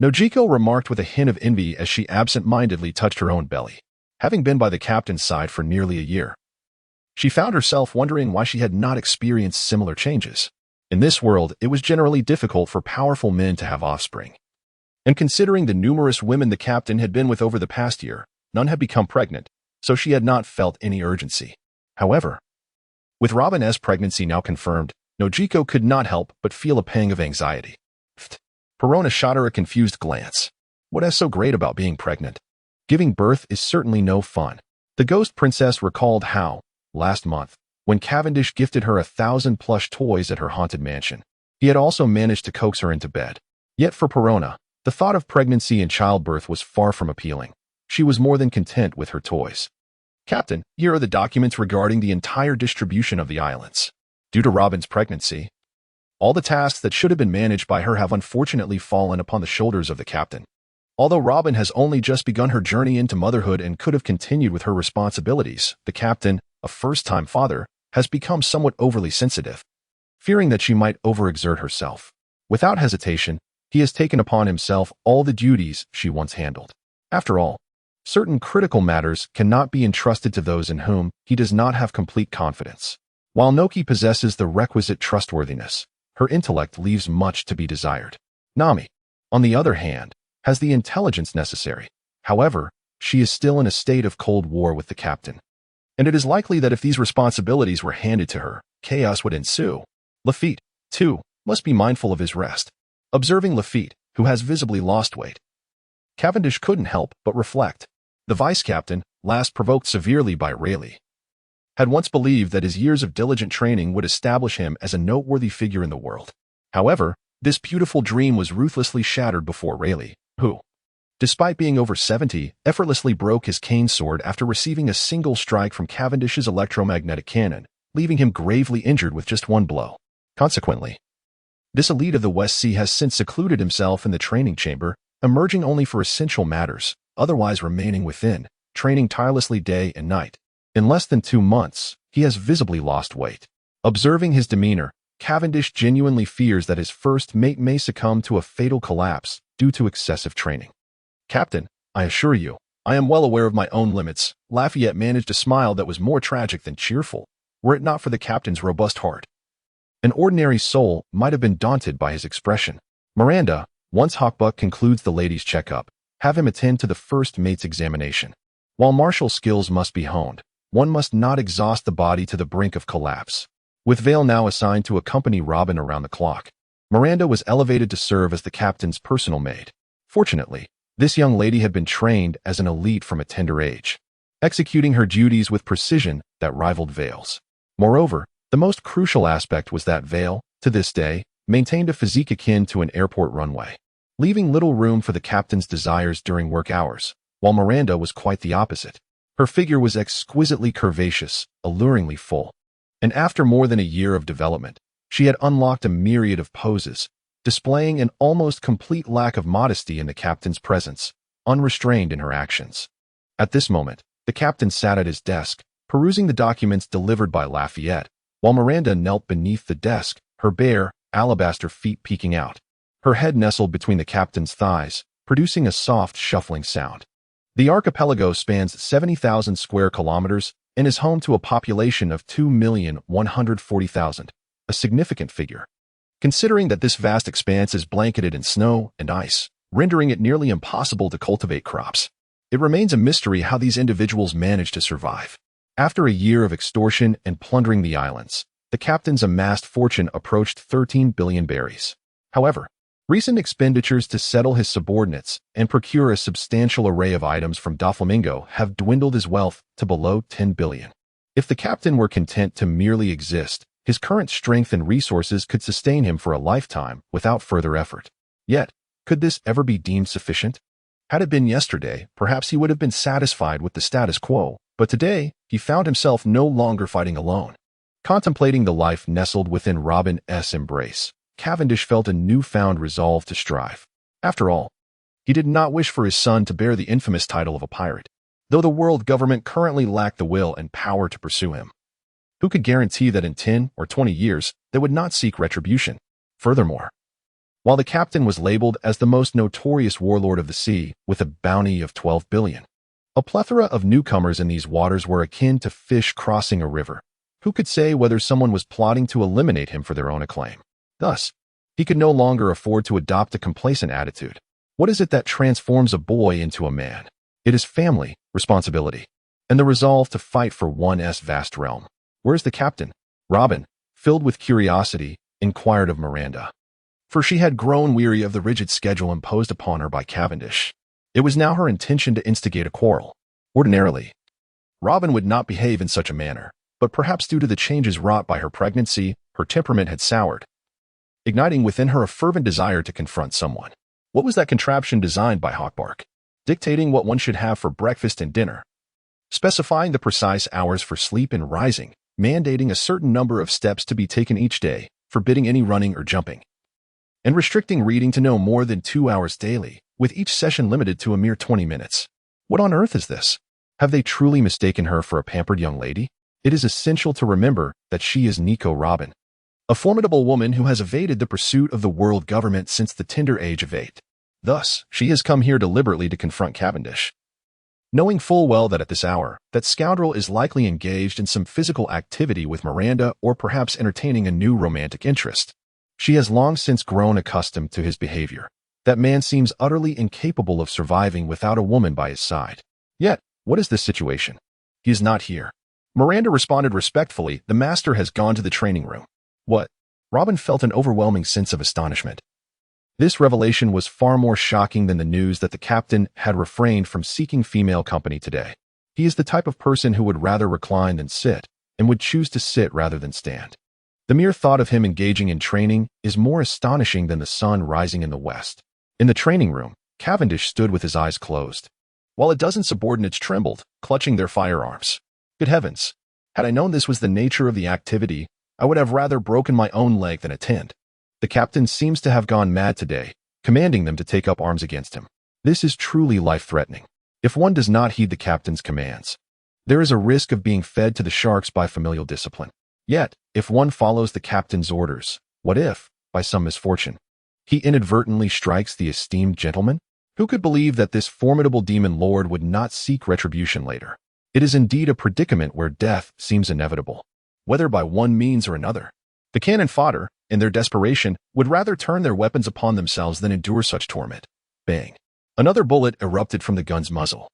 Nojiko remarked with a hint of envy as she absent-mindedly touched her own belly. Having been by the captain's side for nearly a year, she found herself wondering why she had not experienced similar changes. In this world, it was generally difficult for powerful men to have offspring. And considering the numerous women the captain had been with over the past year, none had become pregnant, so she had not felt any urgency. However, with Robin's pregnancy now confirmed, Nojiko could not help but feel a pang of anxiety. Perona shot her a confused glance. What is so great about being pregnant? Giving birth is certainly no fun. The ghost princess recalled how, last month, when Cavendish gifted her 1,000 plush toys at her haunted mansion, he had also managed to coax her into bed. Yet for Perona, the thought of pregnancy and childbirth was far from appealing. She was more than content with her toys. Captain, here are the documents regarding the entire distribution of the islands. Due to Robin's pregnancy, all the tasks that should have been managed by her have unfortunately fallen upon the shoulders of the captain. Although Robin has only just begun her journey into motherhood and could have continued with her responsibilities, the captain, a first-time father, has become somewhat overly sensitive, fearing that she might overexert herself. Without hesitation, he has taken upon himself all the duties she once handled. After all, certain critical matters cannot be entrusted to those in whom he does not have complete confidence. While Noki possesses the requisite trustworthiness, her intellect leaves much to be desired. Nami, on the other hand, has the intelligence necessary. However, she is still in a state of cold war with the captain. And it is likely that if these responsibilities were handed to her, chaos would ensue. Lafitte, too, must be mindful of his rest. Observing Lafitte, who has visibly lost weight, Cavendish couldn't help but reflect. The vice-captain, last provoked severely by Rayleigh, had once believed that his years of diligent training would establish him as a noteworthy figure in the world. However, this beautiful dream was ruthlessly shattered before Rayleigh, who, despite being over 70, effortlessly broke his cane sword after receiving a single strike from Cavendish's electromagnetic cannon, leaving him gravely injured with just one blow. Consequently, this elite of the West Sea has since secluded himself in the training chamber, emerging only for essential matters, otherwise remaining within, training tirelessly day and night. In less than 2 months, he has visibly lost weight. Observing his demeanor, Cavendish genuinely fears that his first mate may succumb to a fatal collapse due to excessive training. Captain, I assure you, I am well aware of my own limits. Lafayette managed a smile that was more tragic than cheerful, were it not for the captain's robust heart. An ordinary soul might have been daunted by his expression. Miranda, once Hawkbuck concludes the ladies' checkup, have him attend to the first mate's examination. While martial skills must be honed, one must not exhaust the body to the brink of collapse. With Vale now assigned to accompany Robin around the clock, Miranda was elevated to serve as the captain's personal maid. Fortunately, this young lady had been trained as an elite from a tender age, executing her duties with precision that rivaled Vale's. Moreover, the most crucial aspect was that Vale, to this day, maintained a physique akin to an airport runway, leaving little room for the captain's desires during work hours, while Miranda was quite the opposite. Her figure was exquisitely curvaceous, alluringly full, and after more than a year of development, she had unlocked a myriad of poses, displaying an almost complete lack of modesty in the captain's presence, unrestrained in her actions. At this moment, the captain sat at his desk, perusing the documents delivered by Lafayette, while Miranda knelt beneath the desk, her bare, alabaster feet peeking out. Her head nestled between the captain's thighs, producing a soft, shuffling sound. The archipelago spans 70,000 square kilometers and is home to a population of 2,140,000, a significant figure. Considering that this vast expanse is blanketed in snow and ice, rendering it nearly impossible to cultivate crops, it remains a mystery how these individuals manage to survive. After a year of extortion and plundering the islands, the captain's amassed fortune approached 13 billion berries. However, recent expenditures to settle his subordinates and procure a substantial array of items from Doflamingo have dwindled his wealth to below 10 billion. If the captain were content to merely exist, his current strength and resources could sustain him for a lifetime without further effort. Yet, could this ever be deemed sufficient? Had it been yesterday, perhaps he would have been satisfied with the status quo, but today, he found himself no longer fighting alone. Contemplating the life nestled within Robin's embrace, Cavendish felt a newfound resolve to strive. After all, he did not wish for his son to bear the infamous title of a pirate, though the world government currently lacked the will and power to pursue him. Who could guarantee that in 10 or 20 years they would not seek retribution? Furthermore, while the captain was labeled as the most notorious warlord of the sea with a bounty of 12 billion, a plethora of newcomers in these waters were akin to fish crossing a river. Who could say whether someone was plotting to eliminate him for their own acclaim? Thus, he could no longer afford to adopt a complacent attitude. What is it that transforms a boy into a man? It is family, responsibility, and the resolve to fight for one's vast realm. Where's the captain? Robin, filled with curiosity, inquired of Miranda. For she had grown weary of the rigid schedule imposed upon her by Cavendish. It was now her intention to instigate a quarrel. Ordinarily, Robin would not behave in such a manner, but perhaps due to the changes wrought by her pregnancy, her temperament had soured, igniting within her a fervent desire to confront someone. What was that contraption designed by Hawkbark? Dictating what one should have for breakfast and dinner, specifying the precise hours for sleep and rising, mandating a certain number of steps to be taken each day, forbidding any running or jumping, and restricting reading to no more than 2 hours daily, with each session limited to a mere 20 minutes. What on earth is this? Have they truly mistaken her for a pampered young lady? It is essential to remember that she is Nico Robin, a formidable woman who has evaded the pursuit of the world government since the tender age of 8. Thus, she has come here deliberately to confront Cavendish, knowing full well that at this hour, that scoundrel is likely engaged in some physical activity with Miranda or perhaps entertaining a new romantic interest. She has long since grown accustomed to his behavior. That man seems utterly incapable of surviving without a woman by his side. Yet, what is this situation? He is not here. Miranda responded respectfully, the master has gone to the training room. What? Robin felt an overwhelming sense of astonishment. This revelation was far more shocking than the news that the captain had refrained from seeking female company today. He is the type of person who would rather recline than sit, and would choose to sit rather than stand. The mere thought of him engaging in training is more astonishing than the sun rising in the west. In the training room, Cavendish stood with his eyes closed, while a dozen subordinates trembled, clutching their firearms. Good heavens! Had I known this was the nature of the activity, I would have rather broken my own leg than attend. The captain seems to have gone mad today, commanding them to take up arms against him. This is truly life-threatening. If one does not heed the captain's commands, there is a risk of being fed to the sharks by familial discipline. Yet, if one follows the captain's orders, what if, by some misfortune, he inadvertently strikes the esteemed gentleman? Who could believe that this formidable demon lord would not seek retribution later? It is indeed a predicament where death seems inevitable, whether by one means or another. The cannon fodder, in their desperation, would rather turn their weapons upon themselves than endure such torment. Bang! Another bullet erupted from the gun's muzzle,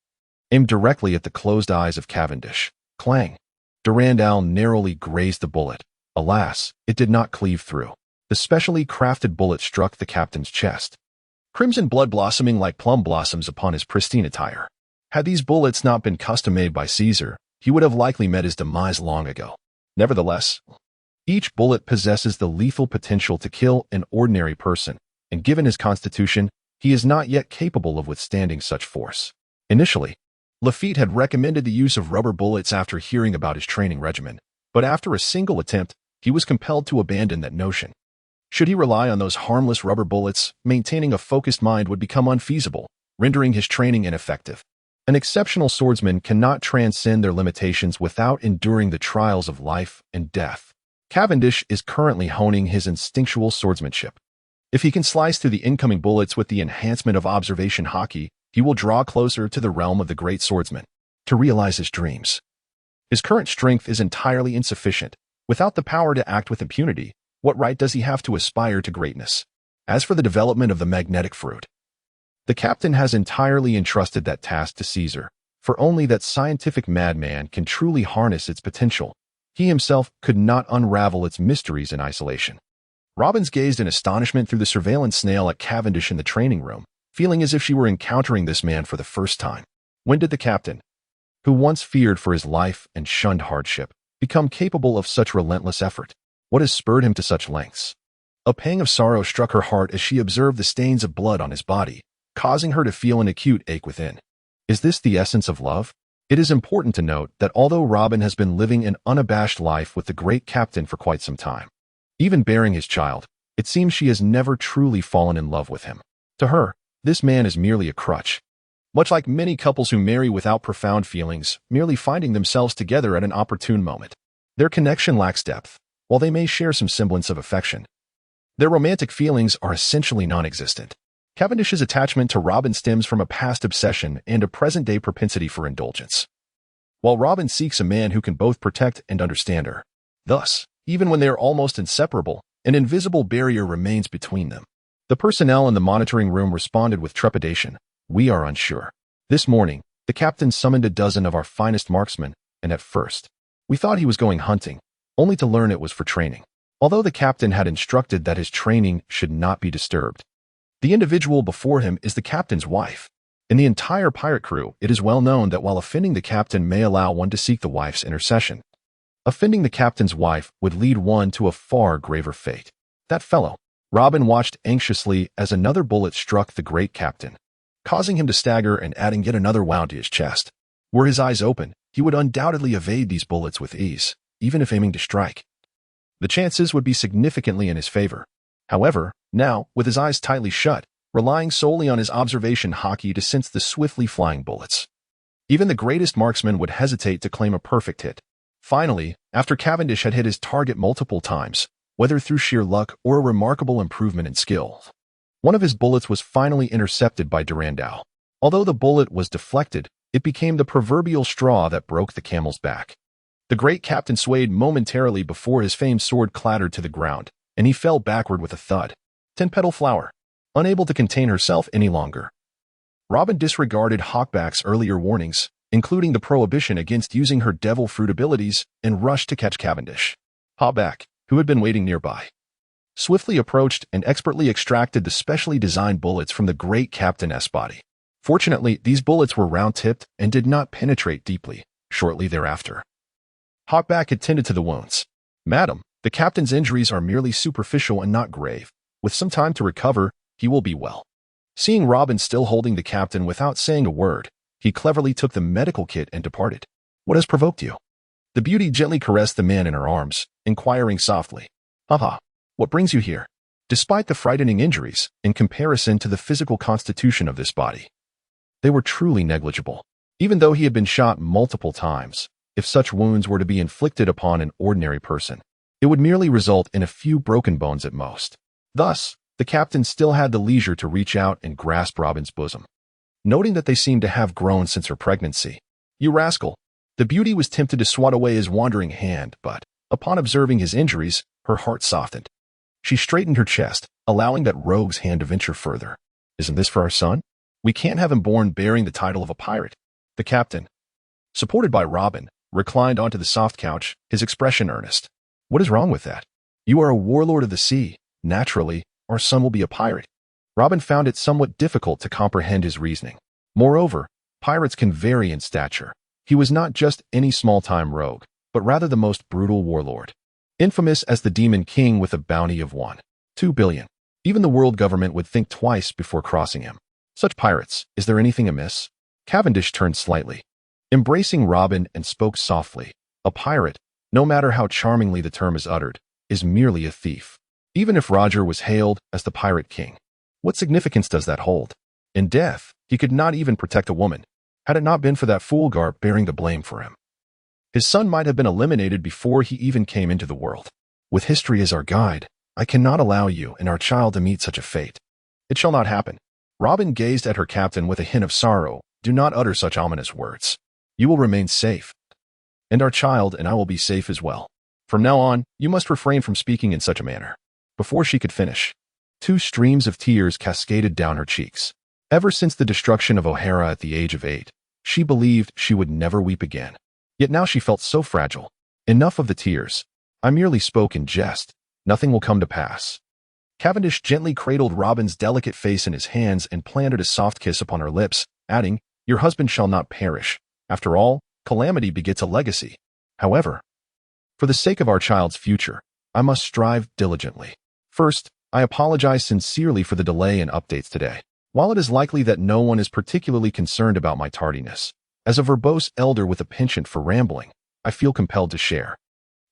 aimed directly at the closed eyes of Cavendish. Clang! Durandal narrowly grazed the bullet. Alas, it did not cleave through. The specially crafted bullet struck the captain's chest, crimson blood blossoming like plum blossoms upon his pristine attire. Had these bullets not been custom-made by Caesar, he would have likely met his demise long ago. Nevertheless, each bullet possesses the lethal potential to kill an ordinary person, and given his constitution, he is not yet capable of withstanding such force. Initially, Lafitte had recommended the use of rubber bullets after hearing about his training regimen, but after a single attempt, he was compelled to abandon that notion. Should he rely on those harmless rubber bullets, maintaining a focused mind would become unfeasible. rendering his training ineffective. An exceptional swordsman cannot transcend their limitations without enduring the trials of life and death. Cavendish is currently honing his instinctual swordsmanship. If he can slice through the incoming bullets with the enhancement of observation hockey, he will draw closer to the realm of the great swordsman to realize his dreams. His current strength is entirely insufficient. Without the power to act with impunity, what right does he have to aspire to greatness? As for the development of the magnetic fruit, the captain has entirely entrusted that task to Caesar, for only that scientific madman can truly harness its potential. He himself could not unravel its mysteries in isolation. Robbins gazed in astonishment through the surveillance snail at Cavendish in the training room, feeling as if she were encountering this man for the first time. When did the captain, who once feared for his life and shunned hardship, become capable of such relentless effort? What has spurred him to such lengths? A pang of sorrow struck her heart as she observed the stains of blood on his body, causing her to feel an acute ache within. Is this the essence of love? It is important to note that although Robin has been living an unabashed life with the great captain for quite some time, even bearing his child, it seems she has never truly fallen in love with him. To her, this man is merely a crutch. Much like many couples who marry without profound feelings, merely finding themselves together at an opportune moment. Their connection lacks depth, while they may share some semblance of affection. Their romantic feelings are essentially non-existent. Cavendish's attachment to Robin stems from a past obsession and a present-day propensity for indulgence, while Robin seeks a man who can both protect and understand her. Thus, even when they are almost inseparable, an invisible barrier remains between them. The personnel in the monitoring room responded with trepidation. We are unsure. This morning, the captain summoned a dozen of our finest marksmen, and at first, we thought he was going hunting, only to learn it was for training. Although the captain had instructed that his training should not be disturbed, the individual before him is the captain's wife. In the entire pirate crew, it is well known that while offending the captain may allow one to seek the wife's intercession, offending the captain's wife would lead one to a far graver fate. That fellow. Robin watched anxiously as another bullet struck the great captain, causing him to stagger and adding yet another wound to his chest. Were his eyes open, he would undoubtedly evade these bullets with ease, even if aiming to strike. The chances would be significantly in his favor. However, now, with his eyes tightly shut, relying solely on his observation hockey to sense the swiftly flying bullets, even the greatest marksman would hesitate to claim a perfect hit. Finally, after Cavendish had hit his target multiple times, whether through sheer luck or a remarkable improvement in skill, one of his bullets was finally intercepted by Durandal. Although the bullet was deflected, it became the proverbial straw that broke the camel's back. The great captain swayed momentarily before his famed sword clattered to the ground, and he fell backward with a thud. Ten-petal flower, unable to contain herself any longer. Robin disregarded Hawkback's earlier warnings, including the prohibition against using her devil fruit abilities, and rushed to catch Cavendish. Hawkback, who had been waiting nearby, swiftly approached and expertly extracted the specially designed bullets from the great captain's body. Fortunately, these bullets were round-tipped and did not penetrate deeply. Shortly thereafter, Hawkback attended to the wounds. Madam, the captain's injuries are merely superficial and not grave. With some time to recover, he will be well. Seeing Robin still holding the captain without saying a word, he cleverly took the medical kit and departed. What has provoked you? The beauty gently caressed the man in her arms, inquiring softly. Haha, what brings you here? Despite the frightening injuries, in comparison to the physical constitution of this body, they were truly negligible. Even though he had been shot multiple times, if such wounds were to be inflicted upon an ordinary person, it would merely result in a few broken bones at most. Thus, the captain still had the leisure to reach out and grasp Robin's bosom, noting that they seemed to have grown since her pregnancy. You rascal! The beauty was tempted to swat away his wandering hand, but, upon observing his injuries, her heart softened. She straightened her chest, allowing that rogue's hand to venture further. Isn't this for our son? We can't have him born bearing the title of a pirate. The captain, supported by Robin, reclined onto the soft couch, his expression earnest. What is wrong with that? You are a warlord of the sea. Naturally, our son will be a pirate. Robin found it somewhat difficult to comprehend his reasoning. Moreover, pirates can vary in stature. He was not just any small-time rogue, but rather the most brutal warlord, infamous as the Demon King with a bounty of 1.2 billion. Even the world government would think twice before crossing him. Such pirates, is there anything amiss? Cavendish turned slightly, embracing Robin, and spoke softly. A pirate, no matter how charmingly the term is uttered, is merely a thief. Even if Roger was hailed as the Pirate King, what significance does that hold? In death, He could not even protect a woman, had it not been for that fool Garp bearing the blame for him. His son might have been eliminated before he even came into the world. With history as our guide, I cannot allow you and our child to meet such a fate. It shall not happen. Robin gazed at her captain with a hint of sorrow. Do not utter such ominous words. You will remain safe. And our child and I will be safe as well. From now on, you must refrain from speaking in such a manner. Before she could finish, 2 streams of tears cascaded down her cheeks. Ever since the destruction of O'Hara at the age of 8, she believed she would never weep again. Yet now she felt so fragile. Enough of the tears. I merely spoke in jest. Nothing will come to pass. Cavendish gently cradled Robin's delicate face in his hands and planted a soft kiss upon her lips, adding, Your husband shall not perish. After all, calamity begets a legacy. However, for the sake of our child's future, I must strive diligently. First, I apologize sincerely for the delay in updates today. While it is likely that no one is particularly concerned about my tardiness, as a verbose elder with a penchant for rambling, I feel compelled to share.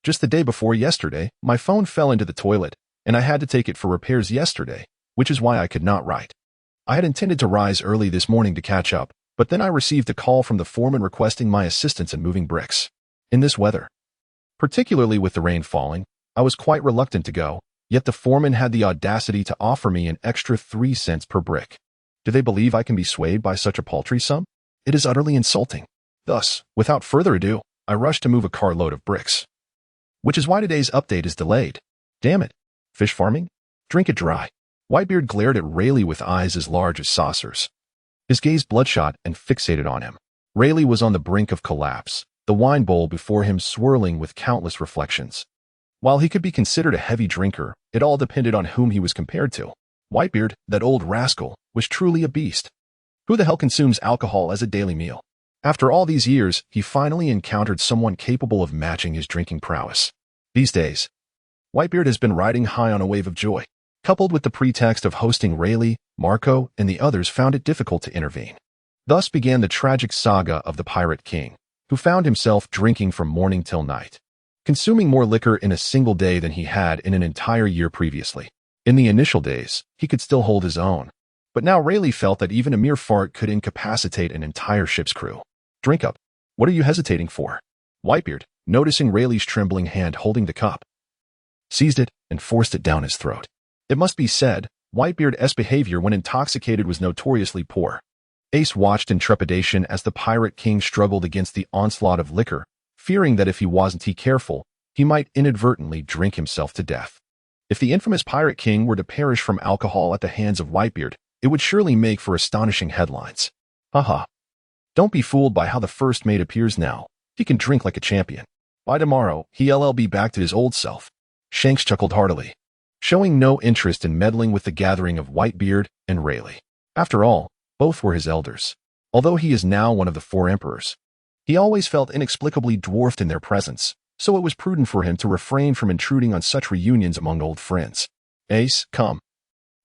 Just the day before yesterday, my phone fell into the toilet, and I had to take it for repairs yesterday, which is why I could not write. I had intended to rise early this morning to catch up, but then I received a call from the foreman requesting my assistance in moving bricks. In this weather, particularly with the rain falling, I was quite reluctant to go, yet the foreman had the audacity to offer me an extra 3 cents per brick. Do they believe I can be swayed by such a paltry sum? It is utterly insulting. Thus, without further ado, I rushed to move a carload of bricks. Which is why today's update is delayed. Damn it. Fish farming? Drink it dry. Whitebeard glared at Rayleigh with eyes as large as saucers. His gaze bloodshot and fixated on him. Rayleigh was on the brink of collapse, the wine bowl before him swirling with countless reflections. While he could be considered a heavy drinker, it all depended on whom he was compared to. Whitebeard, that old rascal, was truly a beast. Who the hell consumes alcohol as a daily meal? After all these years, he finally encountered someone capable of matching his drinking prowess. These days, Whitebeard has been riding high on a wave of joy. Coupled with the pretext of hosting Rayleigh, Marco, and the others found it difficult to intervene. Thus began the tragic saga of the Pirate King, who found himself drinking from morning till night, consuming more liquor in a single day than he had in an entire year previously. In the initial days, he could still hold his own, but now Rayleigh felt that even a mere fart could incapacitate an entire ship's crew. Drink up. What are you hesitating for? Whitebeard, noticing Rayleigh's trembling hand holding the cup, seized it and forced it down his throat. It must be said, Whitebeard's behavior when intoxicated was notoriously poor. Ace watched in trepidation as the Pirate King struggled against the onslaught of liquor, fearing that if he wasn't careful, he might inadvertently drink himself to death. If the infamous Pirate King were to perish from alcohol at the hands of Whitebeard, it would surely make for astonishing headlines. Haha. Don't be fooled by how the first mate appears now. He can drink like a champion. By tomorrow, he'll be back to his old self. Shanks chuckled heartily, showing no interest in meddling with the gathering of Whitebeard and Rayleigh. After all, both were his elders. Although he is now one of the 4 emperors, he always felt inexplicably dwarfed in their presence, so it was prudent for him to refrain from intruding on such reunions among old friends. Ace, come.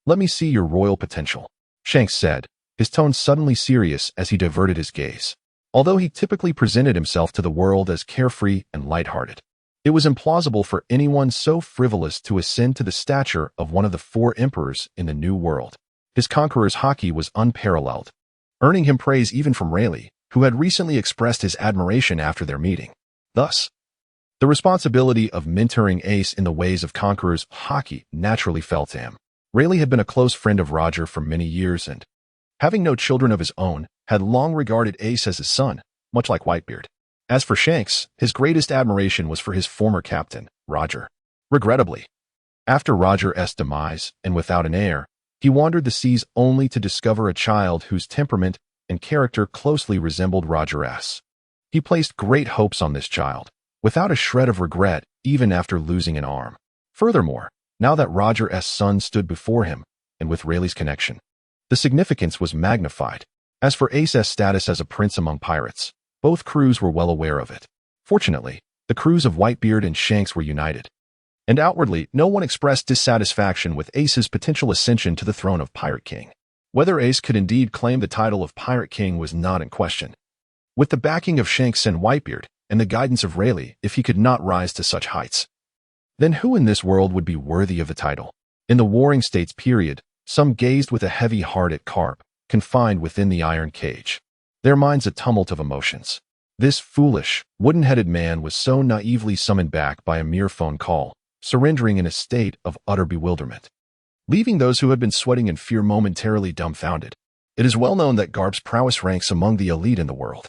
Let me see your royal potential, Shanks said, his tone suddenly serious as he diverted his gaze. Although he typically presented himself to the world as carefree and lighthearted, it was implausible for anyone so frivolous to ascend to the stature of one of the 4 emperors in the New World. His conqueror's hockey was unparalleled, earning him praise even from Rayleigh, who had recently expressed his admiration after their meeting. Thus, the responsibility of mentoring Ace in the ways of conqueror's hockey naturally fell to him. Rayleigh had been a close friend of Roger for many years and, having no children of his own, had long regarded Ace as his son, much like Whitebeard. As for Shanks, his greatest admiration was for his former captain, Roger. Regrettably, after Roger's demise, and without an heir, he wandered the seas only to discover a child whose temperament and character closely resembled Roger's. He placed great hopes on this child, without a shred of regret even after losing an arm. Furthermore, now that Roger's son stood before him, and with Rayleigh's connection, the significance was magnified. As for Ace's status as a prince among pirates, both crews were well aware of it. Fortunately, the crews of Whitebeard and Shanks were united, and outwardly no one expressed dissatisfaction with Ace's potential ascension to the throne of Pirate King. Whether Ace could indeed claim the title of Pirate King was not in question. With the backing of Shanks and Whitebeard, and the guidance of Rayleigh, if he could not rise to such heights, then who in this world would be worthy of the title? In the Warring States period, some gazed with a heavy heart at carp, confined within the iron cage. Their minds a tumult of emotions. This foolish, wooden-headed man was so naively summoned back by a mere phone call, surrendering in a state of utter bewilderment, leaving those who had been sweating in fear momentarily dumbfounded. It is well known that Garp's prowess ranks among the elite in the world.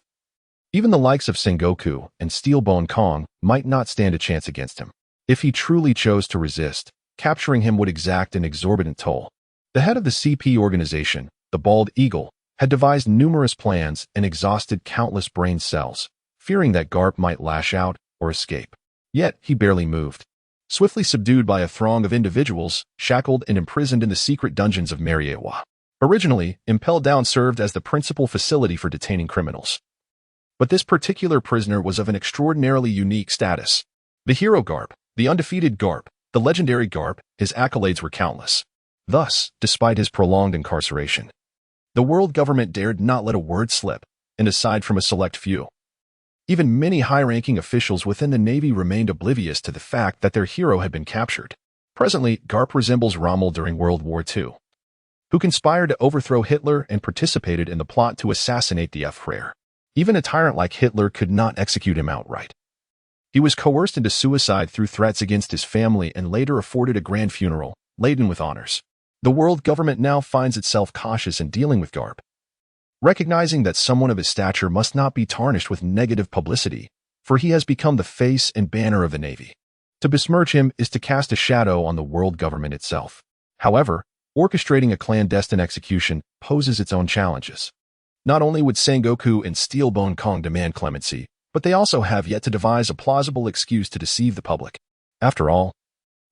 Even the likes of Sengoku and Steelbone Kong might not stand a chance against him. If he truly chose to resist, capturing him would exact an exorbitant toll. The head of the CP organization, the Bald Eagle, had devised numerous plans and exhausted countless brain cells, fearing that Garp might lash out or escape. Yet he barely moved. Swiftly subdued by a throng of individuals, shackled and imprisoned in the secret dungeons of Mariewa. Originally, Impel Down served as the principal facility for detaining criminals. But this particular prisoner was of an extraordinarily unique status. The hero Garp, the undefeated Garp, the legendary Garp, his accolades were countless. Thus, despite his prolonged incarceration, the world government dared not let a word slip, and aside from a select few, even many high-ranking officials within the Navy remained oblivious to the fact that their hero had been captured. Presently, Garp resembles Rommel during World War II, who conspired to overthrow Hitler and participated in the plot to assassinate the Führer. Even a tyrant like Hitler could not execute him outright. He was coerced into suicide through threats against his family and later afforded a grand funeral, laden with honors. The world government now finds itself cautious in dealing with Garp, recognizing that someone of his stature must not be tarnished with negative publicity, for he has become the face and banner of the Navy. To besmirch him is to cast a shadow on the world government itself. However, orchestrating a clandestine execution poses its own challenges. Not only would Sengoku and Steelbone Kong demand clemency, but they also have yet to devise a plausible excuse to deceive the public. After all,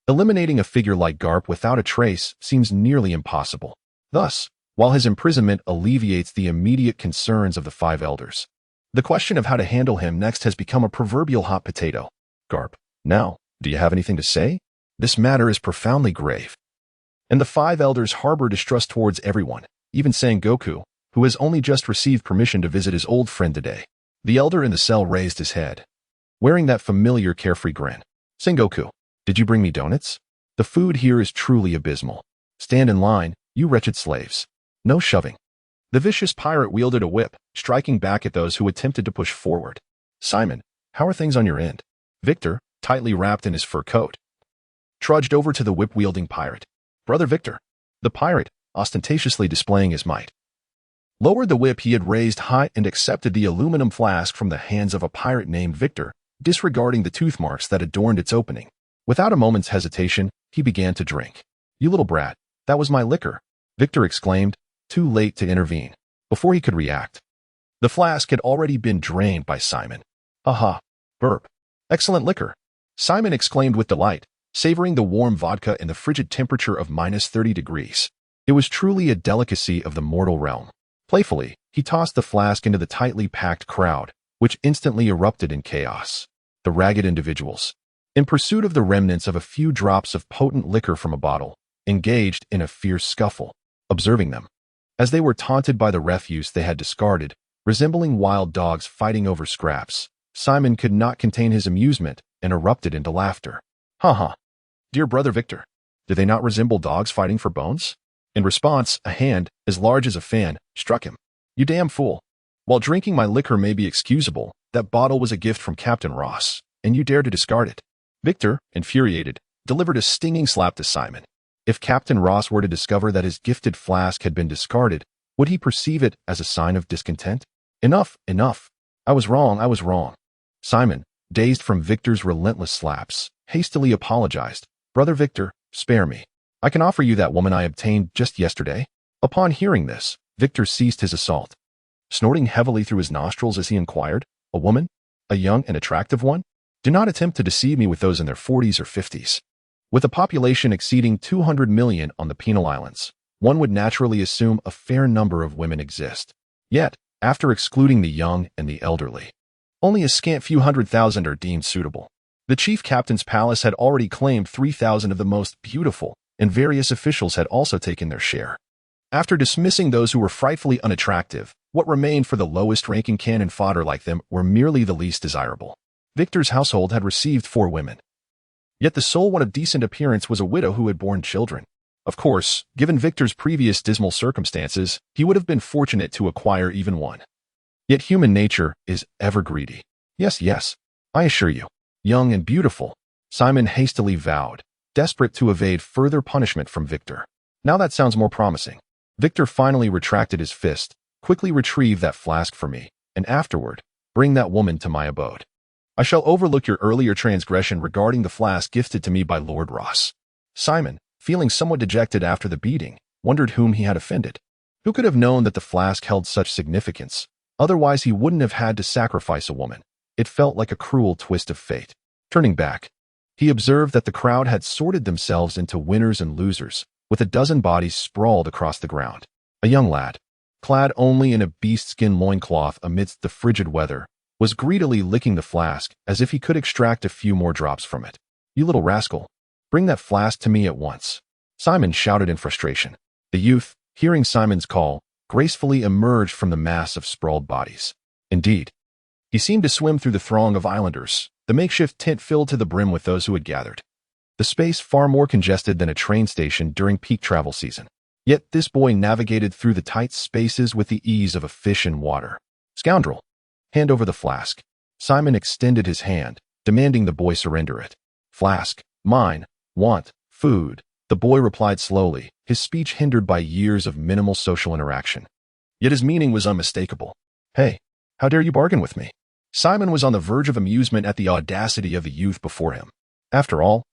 eliminating a figure like Garp without a trace seems nearly impossible. Thus, while his imprisonment alleviates the immediate concerns of the five elders, the question of how to handle him next has become a proverbial hot potato. Garp, now, do you have anything to say? This matter is profoundly grave. And the five elders harbor distrust towards everyone, even Sengoku, who has only just received permission to visit his old friend today. The elder in the cell raised his head, wearing that familiar carefree grin. Sengoku, did you bring me donuts? The food here is truly abysmal. Stand in line, you wretched slaves. No shoving. The vicious pirate wielded a whip, striking back at those who attempted to push forward. Simon, how are things on your end? Victor, tightly wrapped in his fur coat, trudged over to the whip-wielding pirate. Brother Victor. The pirate, ostentatiously displaying his might, lowered the whip he had raised high and accepted the aluminum flask from the hands of a pirate named Victor, disregarding the tooth marks that adorned its opening. Without a moment's hesitation, he began to drink. You little brat, that was my liquor, Victor exclaimed, too late to intervene. Before he could react, the flask had already been drained by Simon. Aha, burp. Excellent liquor, Simon exclaimed with delight, savoring the warm vodka in the frigid temperature of -30 degrees. It was truly a delicacy of the mortal realm. Playfully, he tossed the flask into the tightly packed crowd, which instantly erupted in chaos. The ragged individuals, in pursuit of the remnants of a few drops of potent liquor from a bottle, engaged in a fierce scuffle. Observing them, as they were taunted by the refuse they had discarded, resembling wild dogs fighting over scraps, Simon could not contain his amusement and erupted into laughter. Ha. Dear brother Victor, do they not resemble dogs fighting for bones? In response, a hand, as large as a fan, struck him. You damn fool. While drinking my liquor may be excusable, that bottle was a gift from Captain Ross, and you dare to discard it. Victor, infuriated, delivered a stinging slap to Simon. If Captain Ross were to discover that his gifted flask had been discarded, would he perceive it as a sign of discontent? Enough. I was wrong. Simon, dazed from Victor's relentless slaps, hastily apologized. Brother Victor, spare me. I can offer you that woman I obtained just yesterday. Upon hearing this, Victor ceased his assault, snorting heavily through his nostrils as he inquired, a woman? A young and attractive one? Do not attempt to deceive me with those in their 40s or 50s. With a population exceeding 200 million on the penal islands, one would naturally assume a fair number of women exist. Yet, after excluding the young and the elderly, only a scant few 100,000 are deemed suitable. The chief captain's palace had already claimed 3,000 of the most beautiful, and various officials had also taken their share. After dismissing those who were frightfully unattractive, what remained for the lowest-ranking cannon fodder like them were merely the least desirable. Victor's household had received 4 women. Yet the sole one of decent appearance was a widow who had borne children. Of course, given Victor's previous dismal circumstances, he would have been fortunate to acquire even one. Yet human nature is ever greedy. Yes, yes, I assure you. Young and beautiful, Simon hastily vowed, desperate to evade further punishment from Victor. Now that sounds more promising. Victor finally retracted his fist. Quickly retrieve that flask for me, and afterward, bring that woman to my abode. I shall overlook your earlier transgression regarding the flask gifted to me by Lord Ross. Simon, feeling somewhat dejected after the beating, wondered whom he had offended. Who could have known that the flask held such significance? Otherwise he wouldn't have had to sacrifice a woman. It felt like a cruel twist of fate. Turning back, he observed that the crowd had sorted themselves into winners and losers, with a dozen bodies sprawled across the ground. A young lad, clad only in a beast-skin loincloth amidst the frigid weather, was greedily licking the flask as if he could extract a few more drops from it. You little rascal, bring that flask to me at once, Simon shouted in frustration. The youth, hearing Simon's call, gracefully emerged from the mass of sprawled bodies. Indeed, he seemed to swim through the throng of islanders, the makeshift tent filled to the brim with those who had gathered. The space far more congested than a train station during peak travel season. Yet this boy navigated through the tight spaces with the ease of a fish in water. Scoundrel, hand over the flask. Simon extended his hand, demanding the boy surrender it. Flask, mine, want, food, the boy replied slowly, his speech hindered by years of minimal social interaction. Yet his meaning was unmistakable. Hey, how dare you bargain with me? Simon was on the verge of amusement at the audacity of the youth before him. After all,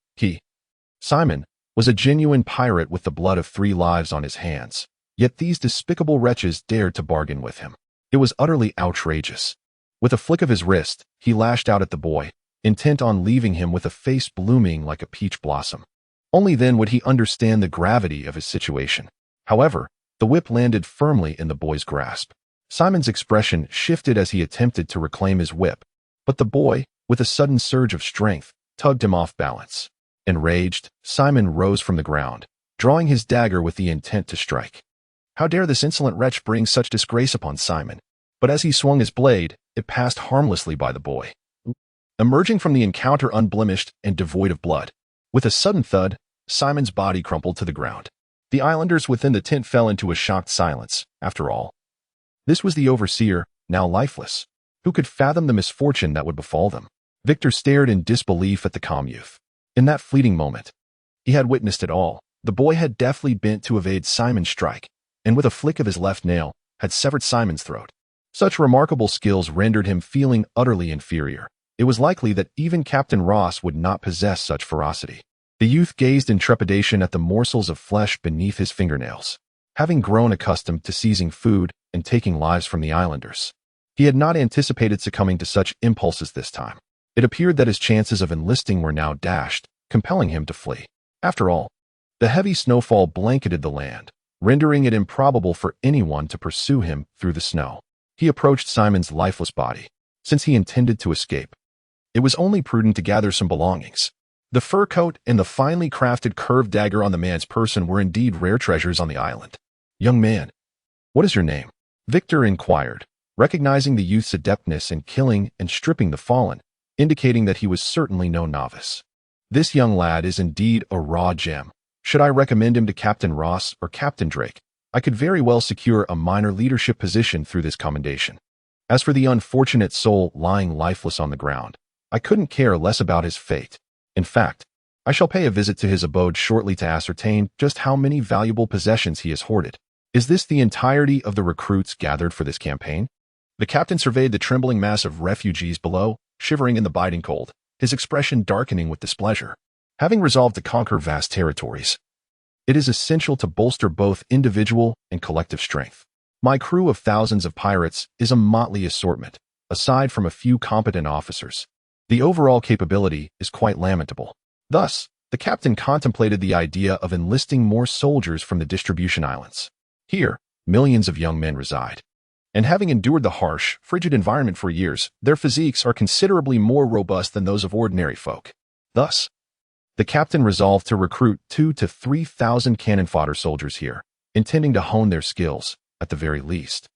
Simon, was a genuine pirate with the blood of 3 lives on his hands. Yet these despicable wretches dared to bargain with him. It was utterly outrageous. With a flick of his wrist, he lashed out at the boy, intent on leaving him with a face blooming like a peach blossom. Only then would he understand the gravity of his situation. However, the whip landed firmly in the boy's grasp. Simon's expression shifted as he attempted to reclaim his whip, but the boy, with a sudden surge of strength, tugged him off balance. Enraged, Simon rose from the ground, drawing his dagger with the intent to strike. How dare this insolent wretch bring such disgrace upon Simon? But as he swung his blade, it passed harmlessly by the boy, emerging from the encounter unblemished and devoid of blood. With a sudden thud, Simon's body crumpled to the ground. The islanders within the tent fell into a shocked silence. After all, this was the overseer, now lifeless. Who could fathom the misfortune that would befall them? Victor stared in disbelief at the calm youth. In that fleeting moment, he had witnessed it all. The boy had deftly bent to evade Simon's strike, and with a flick of his left nail, had severed Simon's throat. Such remarkable skills rendered him feeling utterly inferior. It was likely that even Captain Ross would not possess such ferocity. The youth gazed in trepidation at the morsels of flesh beneath his fingernails. Having grown accustomed to seizing food and taking lives from the islanders, he had not anticipated succumbing to such impulses this time. It appeared that his chances of enlisting were now dashed, compelling him to flee. After all, the heavy snowfall blanketed the land, rendering it improbable for anyone to pursue him through the snow. He approached Simon's lifeless body. Since he intended to escape, it was only prudent to gather some belongings. The fur coat and the finely crafted curved dagger on the man's person were indeed rare treasures on the island. Young man, what is your name? Victor inquired, recognizing the youth's adeptness in killing and stripping the fallen, indicating that he was certainly no novice. This young lad is indeed a raw gem. Should I recommend him to Captain Ross or Captain Drake, I could very well secure a minor leadership position through this commendation. As for the unfortunate soul lying lifeless on the ground, I couldn't care less about his fate. In fact, I shall pay a visit to his abode shortly to ascertain just how many valuable possessions he has hoarded. Is this the entirety of the recruits gathered for this campaign? The captain surveyed the trembling mass of refugees below, shivering in the biting cold, his expression darkening with displeasure. Having resolved to conquer vast territories, it is essential to bolster both individual and collective strength. My crew of thousands of pirates is a motley assortment, aside from a few competent officers. The overall capability is quite lamentable. Thus, the captain contemplated the idea of enlisting more soldiers from the distribution islands. Here, millions of young men reside. And having endured the harsh, frigid environment for years, their physiques are considerably more robust than those of ordinary folk. Thus, the captain resolved to recruit 2,000 to 3,000 cannon fodder soldiers here, intending to hone their skills, at the very least.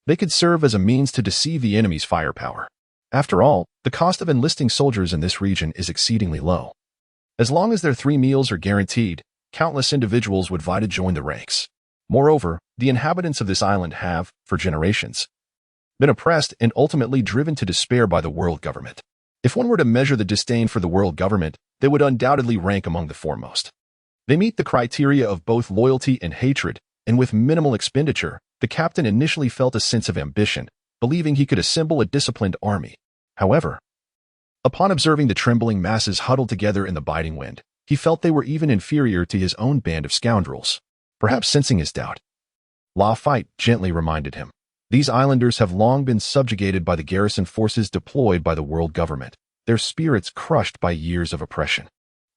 They could serve as a means to deceive the enemy's firepower. After all, the cost of enlisting soldiers in this region is exceedingly low. As long as their 3 meals are guaranteed, countless individuals would vie to join the ranks. Moreover, the inhabitants of this island have, for generations, been oppressed and ultimately driven to despair by the world government. If one were to measure the disdain for the world government, they would undoubtedly rank among the foremost. They meet the criteria of both loyalty and hatred, and with minimal expenditure, the captain initially felt a sense of ambition, believing he could assemble a disciplined army. However, upon observing the trembling masses huddled together in the biting wind, he felt they were even inferior to his own band of scoundrels. Perhaps sensing his doubt, Lafayette gently reminded him, "These islanders have long been subjugated by the garrison forces deployed by the world government, their spirits crushed by years of oppression.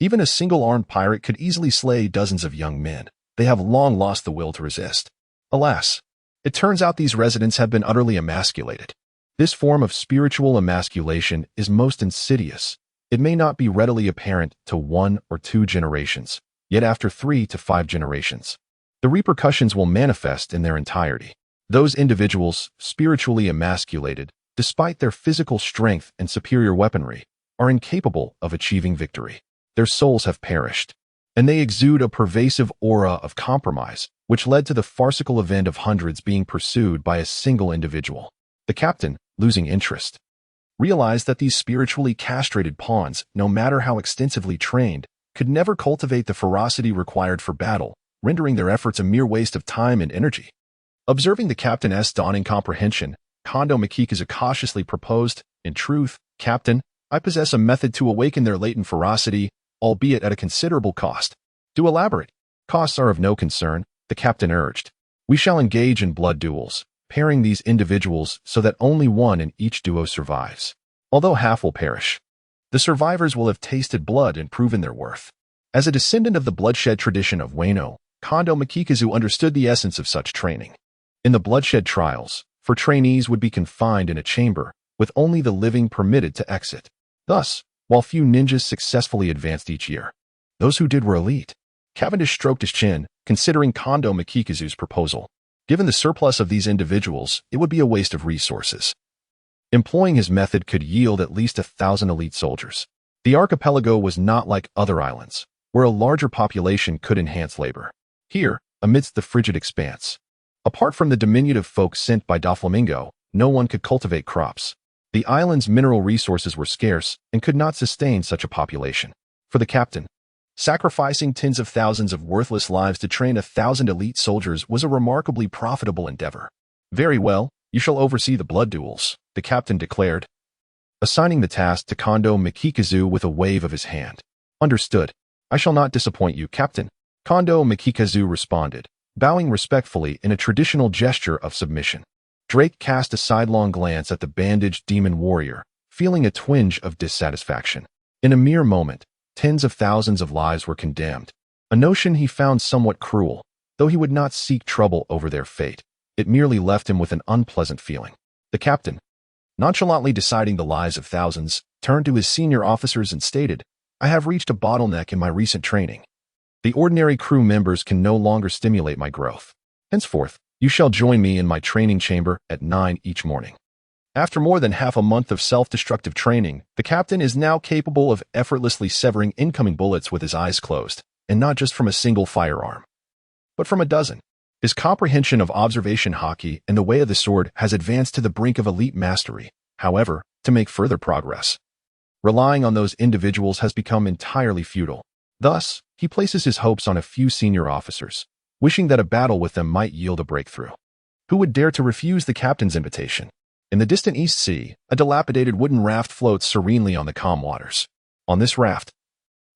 Even a single-armed pirate could easily slay dozens of young men. They have long lost the will to resist. Alas, it turns out these residents have been utterly emasculated. This form of spiritual emasculation is most insidious. It may not be readily apparent to 1 or 2 generations, yet after 3 to 5 generations, the repercussions will manifest in their entirety. Those individuals, spiritually emasculated, despite their physical strength and superior weaponry, are incapable of achieving victory. Their souls have perished, and they exude a pervasive aura of compromise, which led to the farcical event of hundreds being pursued by a single individual." The captain, losing interest, realized that these spiritually castrated pawns, no matter how extensively trained, could never cultivate the ferocity required for battle, rendering their efforts a mere waste of time and energy. Observing the captain's dawning comprehension, Kondo Makikazu cautiously proposed, "In truth, Captain, I possess a method to awaken their latent ferocity, albeit at a considerable cost." "Do elaborate." "Costs are of no concern," the captain urged. "We shall engage in blood duels, pairing these individuals so that only one in each duo survives. Although half will perish, the survivors will have tasted blood and proven their worth." As a descendant of the bloodshed tradition of Wano, Kondo Makikazu understood the essence of such training. In the bloodshed trials, trainees would be confined in a chamber, with only the living permitted to exit. Thus, while few ninjas successfully advanced each year, those who did were elite. Cavendish stroked his chin, considering Kondo Makikazu's proposal. Given the surplus of these individuals, it would be a waste of resources. Employing his method could yield at least 1,000 elite soldiers. The archipelago was not like other islands, where a larger population could enhance labor. Here, amidst the frigid expanse, apart from the diminutive folk sent by Doflamingo, no one could cultivate crops. The island's mineral resources were scarce and could not sustain such a population. For the captain, sacrificing tens of thousands of worthless lives to train 1,000 elite soldiers was a remarkably profitable endeavor. "Very well, you shall oversee the blood duels," the captain declared, assigning the task to Kondo Makikazu with a wave of his hand. "Understood. I shall not disappoint you, Captain," Kondo Makikazu responded, bowing respectfully in a traditional gesture of submission. Drake cast a sidelong glance at the bandaged demon warrior, feeling a twinge of dissatisfaction. In a mere moment, tens of thousands of lives were condemned, a notion he found somewhat cruel. Though he would not seek trouble over their fate, it merely left him with an unpleasant feeling. The captain, nonchalantly deciding the lives of thousands, turned to his senior officers and stated, "I have reached a bottleneck in my recent training. The ordinary crew members can no longer stimulate my growth. Henceforth, you shall join me in my training chamber at 9 each morning." After more than half a month of self-destructive training, the captain is now capable of effortlessly severing incoming bullets with his eyes closed, and not just from a single firearm, but from a dozen. His comprehension of observation hockey and the way of the sword has advanced to the brink of elite mastery. However, to make further progress, relying on those individuals has become entirely futile. Thus, he places his hopes on a few senior officers, wishing that a battle with them might yield a breakthrough. Who would dare to refuse the captain's invitation? In the distant East Sea, a dilapidated wooden raft floats serenely on the calm waters. On this raft,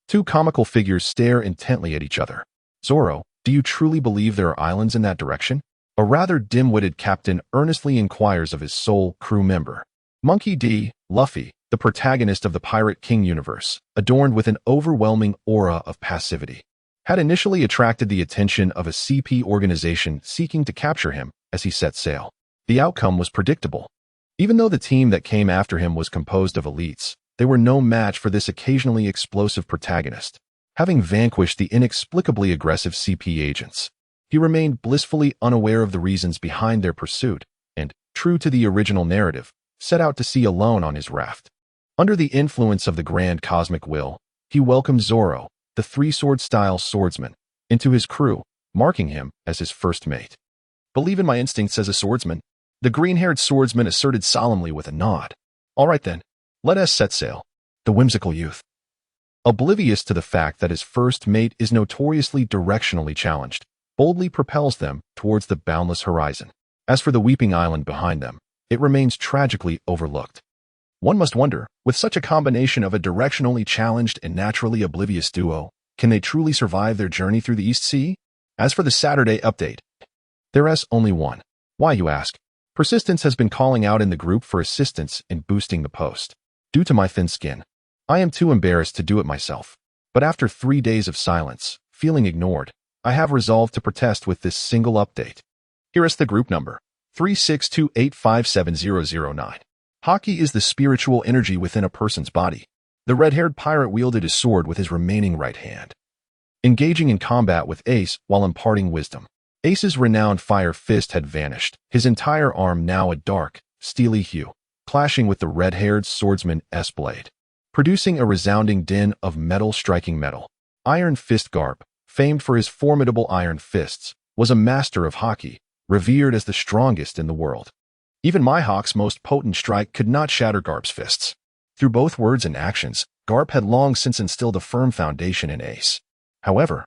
2 comical figures stare intently at each other. "Zoro, do you truly believe there are islands in that direction?" A rather dim-witted captain earnestly inquires of his sole crew member. Monkey D. Luffy, the protagonist of the Pirate King universe, adorned with an overwhelming aura of passivity, had initially attracted the attention of a CP organization seeking to capture him as he set sail. The outcome was predictable. Even though the team that came after him was composed of elites, they were no match for this occasionally explosive protagonist. Having vanquished the inexplicably aggressive CP agents, he remained blissfully unaware of the reasons behind their pursuit and, true to the original narrative, set out to sea alone on his raft. Under the influence of the grand cosmic will, he welcomed Zoro, the three-sword-style swordsman, into his crew, marking him as his first mate. "Believe in my instincts as a swordsman," the green-haired swordsman asserted solemnly with a nod. "All right then, let us set sail." The whimsical youth, oblivious to the fact that his first mate is notoriously directionally challenged, boldly propels them towards the boundless horizon. As for the weeping island behind them, it remains tragically overlooked. One must wonder, with such a combination of a directionally challenged and naturally oblivious duo, can they truly survive their journey through the East Sea? As for the Saturday update, there's only one. Why, you ask? Persistence has been calling out in the group for assistance in boosting the post. Due to my thin skin, I am too embarrassed to do it myself. But after 3 days of silence, feeling ignored, I have resolved to protest with this single update. Here is the group number, 362857009. Hockey is the spiritual energy within a person's body. The red-haired pirate wielded his sword with his remaining right hand, engaging in combat with Ace while imparting wisdom. Ace's renowned fire fist had vanished, his entire arm now a dark, steely hue, clashing with the red-haired swordsman's blade, producing a resounding din of metal striking metal. Iron Fist Garp, famed for his formidable iron fists, was a master of hockey, revered as the strongest in the world. Even my hawk's most potent strike could not shatter Garp's fists. Through both words and actions, Garp had long since instilled a firm foundation in Ace. However,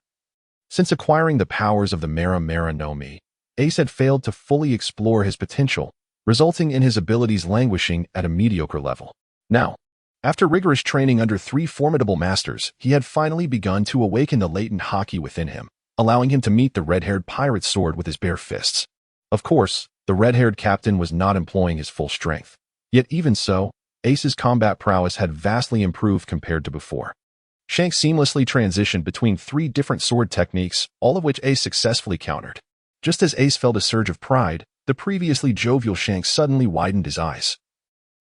since acquiring the powers of the Mera Mera no Mi, Ace had failed to fully explore his potential, resulting in his abilities languishing at a mediocre level. Now, after rigorous training under 3 formidable masters, he had finally begun to awaken the latent hockey within him, allowing him to meet the red-haired pirate's sword with his bare fists. Of course, the red-haired captain was not employing his full strength. Yet even so, Ace's combat prowess had vastly improved compared to before. Shanks seamlessly transitioned between 3 different sword techniques, all of which Ace successfully countered. Just as Ace felt a surge of pride, the previously jovial Shanks suddenly widened his eyes,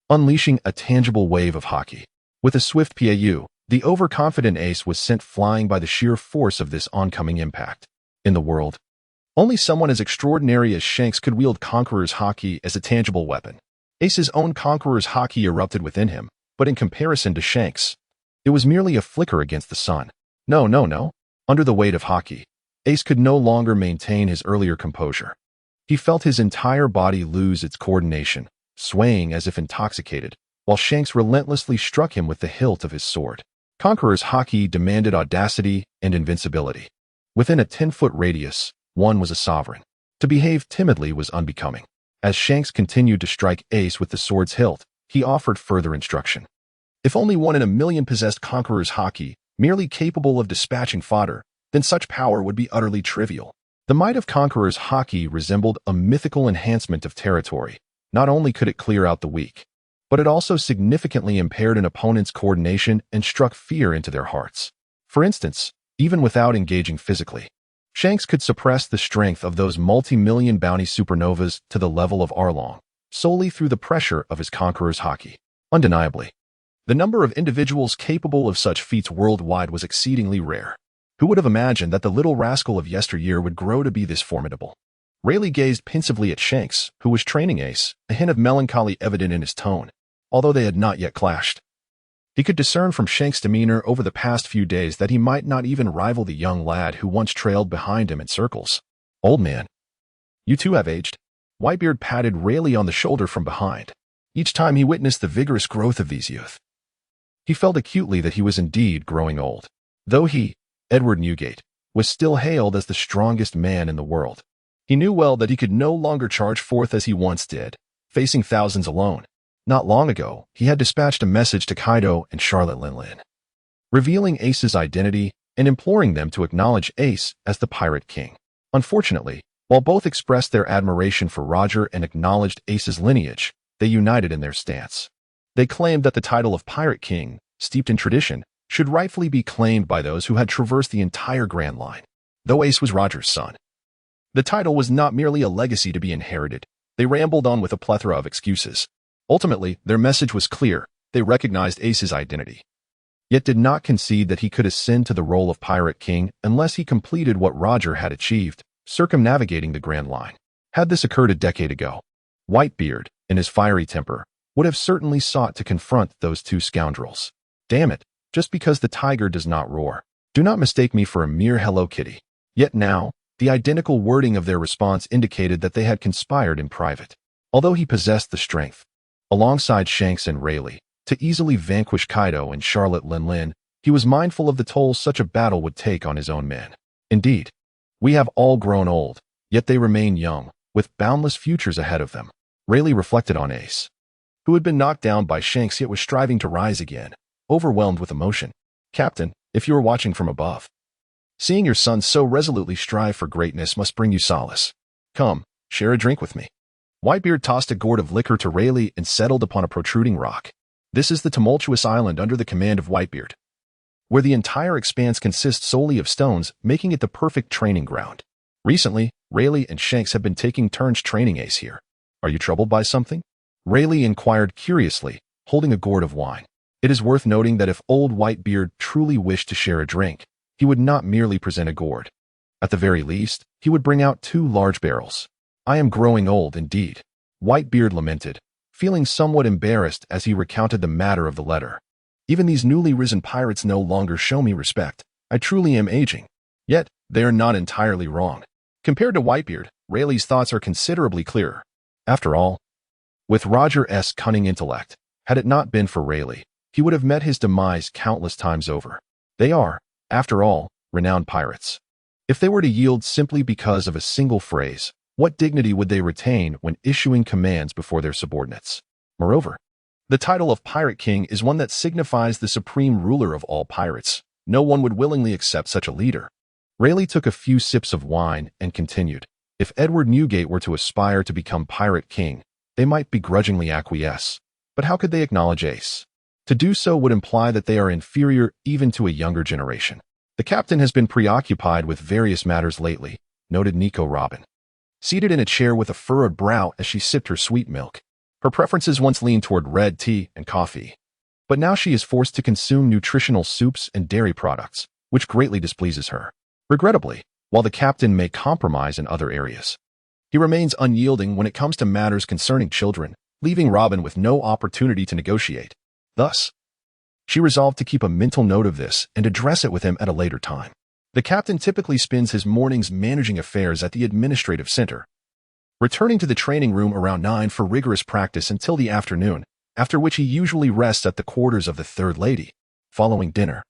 unleashing a tangible wave of hockey. With a swift PAU, the overconfident Ace was sent flying by the sheer force of this oncoming impact. In the world, only someone as extraordinary as Shanks could wield Conqueror's hockey as a tangible weapon. Ace's own Conqueror's hockey erupted within him, but in comparison to Shanks, it was merely a flicker against the sun. No. Under the weight of hockey, Ace could no longer maintain his earlier composure. He felt his entire body lose its coordination, swaying as if intoxicated, while Shanks relentlessly struck him with the hilt of his sword. Conqueror's hockey demanded audacity and invincibility. Within a 10-foot radius, one was a sovereign. To behave timidly was unbecoming. As Shanks continued to strike Ace with the sword's hilt, he offered further instruction. If only 1 in a million possessed Conqueror's hockey, merely capable of dispatching fodder, then such power would be utterly trivial. The might of Conqueror's hockey resembled a mythical enhancement of territory. Not only could it clear out the weak, but it also significantly impaired an opponent's coordination and struck fear into their hearts. For instance, even without engaging physically, Shanks could suppress the strength of those multi-million bounty supernovas to the level of Arlong, solely through the pressure of his Conqueror's hockey. Undeniably, the number of individuals capable of such feats worldwide was exceedingly rare. Who would have imagined that the little rascal of yesteryear would grow to be this formidable? Rayleigh gazed pensively at Shanks, who was training Ace, a hint of melancholy evident in his tone, although they had not yet clashed. He could discern from Shanks' demeanor over the past few days that he might not even rival the young lad who once trailed behind him in circles. "Old man, you too have aged." Whitebeard patted Rayleigh on the shoulder from behind. Each time he witnessed the vigorous growth of these youth, he felt acutely that he was indeed growing old. Though he, Edward Newgate, was still hailed as the strongest man in the world, he knew well that he could no longer charge forth as he once did, facing thousands alone. Not long ago, he had dispatched a message to Kaido and Charlotte Linlin, revealing Ace's identity and imploring them to acknowledge Ace as the Pirate King. Unfortunately, while both expressed their admiration for Roger and acknowledged Ace's lineage, they united in their stance. They claimed that the title of Pirate King, steeped in tradition, should rightfully be claimed by those who had traversed the entire Grand Line. Though Ace was Roger's son, the title was not merely a legacy to be inherited. They rambled on with a plethora of excuses. Ultimately, their message was clear. They recognized Ace's identity, yet did not concede that he could ascend to the role of Pirate King unless he completed what Roger had achieved, circumnavigating the Grand Line. Had this occurred a decade ago, Whitebeard, in his fiery temper, would have certainly sought to confront those two scoundrels. Damn it, just because the tiger does not roar, do not mistake me for a mere Hello Kitty. Yet now, the identical wording of their response indicated that they had conspired in private. Although he possessed the strength, alongside Shanks and Rayleigh, to easily vanquish Kaido and Charlotte Linlin, he was mindful of the toll such a battle would take on his own men. Indeed, we have all grown old, yet they remain young, with boundless futures ahead of them. Rayleigh reflected on Ace, who had been knocked down by Shanks yet was striving to rise again, overwhelmed with emotion. Captain, if you are watching from above, seeing your son so resolutely strive for greatness must bring you solace. Come, share a drink with me. Whitebeard tossed a gourd of liquor to Rayleigh and settled upon a protruding rock. This is the tumultuous island under the command of Whitebeard, where the entire expanse consists solely of stones, making it the perfect training ground. Recently, Rayleigh and Shanks have been taking turns training Ace here. Are you troubled by something? Rayleigh inquired curiously, holding a gourd of wine. It is worth noting that if old Whitebeard truly wished to share a drink, he would not merely present a gourd. At the very least, he would bring out 2 large barrels. I am growing old indeed, Whitebeard lamented, feeling somewhat embarrassed as he recounted the matter of the letter. Even these newly risen pirates no longer show me respect. I truly am aging. Yet, they are not entirely wrong. Compared to Whitebeard, Rayleigh's thoughts are considerably clearer. After all, with Roger's cunning intellect, had it not been for Rayleigh, he would have met his demise countless times over. They are, after all, renowned pirates. If they were to yield simply because of a single phrase, what dignity would they retain when issuing commands before their subordinates? Moreover, the title of Pirate King is one that signifies the supreme ruler of all pirates. No one would willingly accept such a leader. Rayleigh took a few sips of wine and continued. If Edward Newgate were to aspire to become Pirate King, they might begrudgingly acquiesce. But how could they acknowledge Ace? To do so would imply that they are inferior even to a younger generation. The captain has been preoccupied with various matters lately, noted Nico Robin, seated in a chair with a furrowed brow as she sipped her sweet milk. Her preferences once leaned toward red tea and coffee, but now she is forced to consume nutritional soups and dairy products, which greatly displeases her. Regrettably, while the captain may compromise in other areas, he remains unyielding when it comes to matters concerning children, leaving Robin with no opportunity to negotiate. Thus, she resolved to keep a mental note of this and address it with him at a later time. The captain typically spends his mornings managing affairs at the administrative center, returning to the training room around 9 for rigorous practice until the afternoon, after which he usually rests at the quarters of the third lady. Following dinner,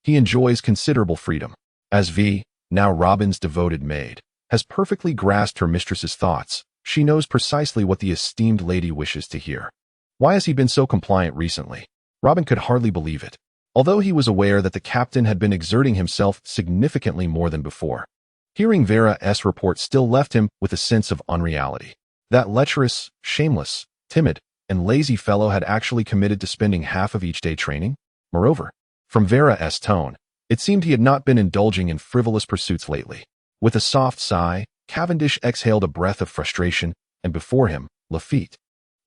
he enjoys considerable freedom, as V, now Robin's devoted maid, has perfectly grasped her mistress's thoughts. She knows precisely what the esteemed lady wishes to hear. Why has he been so compliant recently? Robin could hardly believe it, although he was aware that the captain had been exerting himself significantly more than before. Hearing Vera's report still left him with a sense of unreality. That lecherous, shameless, timid, and lazy fellow had actually committed to spending half of each day training? Moreover, from Vera's tone, it seemed he had not been indulging in frivolous pursuits lately. With a soft sigh, Cavendish exhaled a breath of frustration, and before him, Lafitte,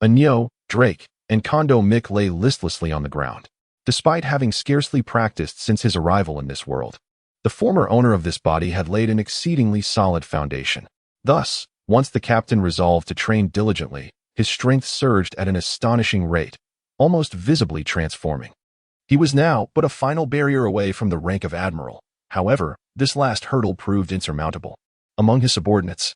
Eschew, Drake, and Kondo Mick lay listlessly on the ground. Despite having scarcely practiced since his arrival in this world, the former owner of this body had laid an exceedingly solid foundation. Thus, once the captain resolved to train diligently, his strength surged at an astonishing rate, almost visibly transforming. He was now but a final barrier away from the rank of admiral. However, this last hurdle proved insurmountable. Among his subordinates,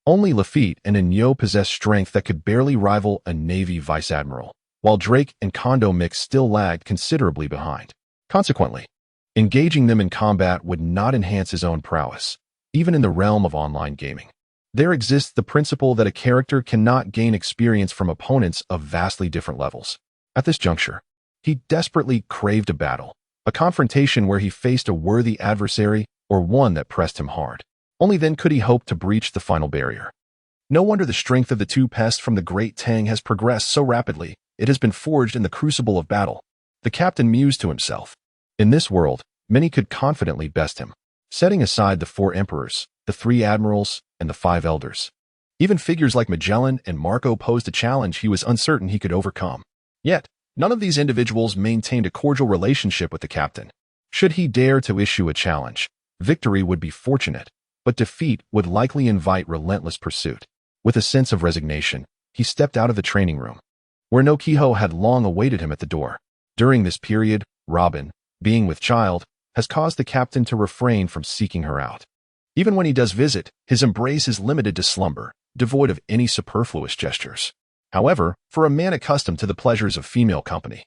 only Lafitte and Eschew possessed strength that could barely rival a Navy vice-admiral, while Drake and Kondo Mick still lagged considerably behind. Consequently, engaging them in combat would not enhance his own prowess, even in the realm of online gaming. There exists the principle that a character cannot gain experience from opponents of vastly different levels. At this juncture, he desperately craved a battle, a confrontation where he faced a worthy adversary or one that pressed him hard. Only then could he hope to breach the final barrier. No wonder the strength of the two pests from the Great Tang has progressed so rapidly. It has been forged in the crucible of battle. The captain mused to himself. In this world, many could confidently best him. Setting aside the 4 emperors, the 3 admirals, and the 5 elders, even figures like Magellan and Marco posed a challenge he was uncertain he could overcome. Yet, none of these individuals maintained a cordial relationship with the captain. Should he dare to issue a challenge, victory would be fortunate, but defeat would likely invite relentless pursuit. With a sense of resignation, he stepped out of the training room, where no Kehoe had long awaited him at the door. During this period, Robin, being with child, has caused the captain to refrain from seeking her out. Even when he does visit, his embrace is limited to slumber, devoid of any superfluous gestures. However, for a man accustomed to the pleasures of female company,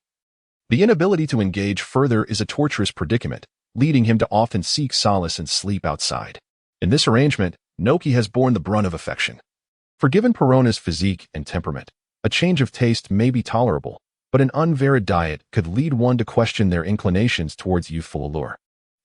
the inability to engage further is a torturous predicament, leading him to often seek solace and sleep outside. In this arrangement, Noki has borne the brunt of affection. For given Perona's physique and temperament, a change of taste may be tolerable, but an unvaried diet could lead one to question their inclinations towards youthful allure.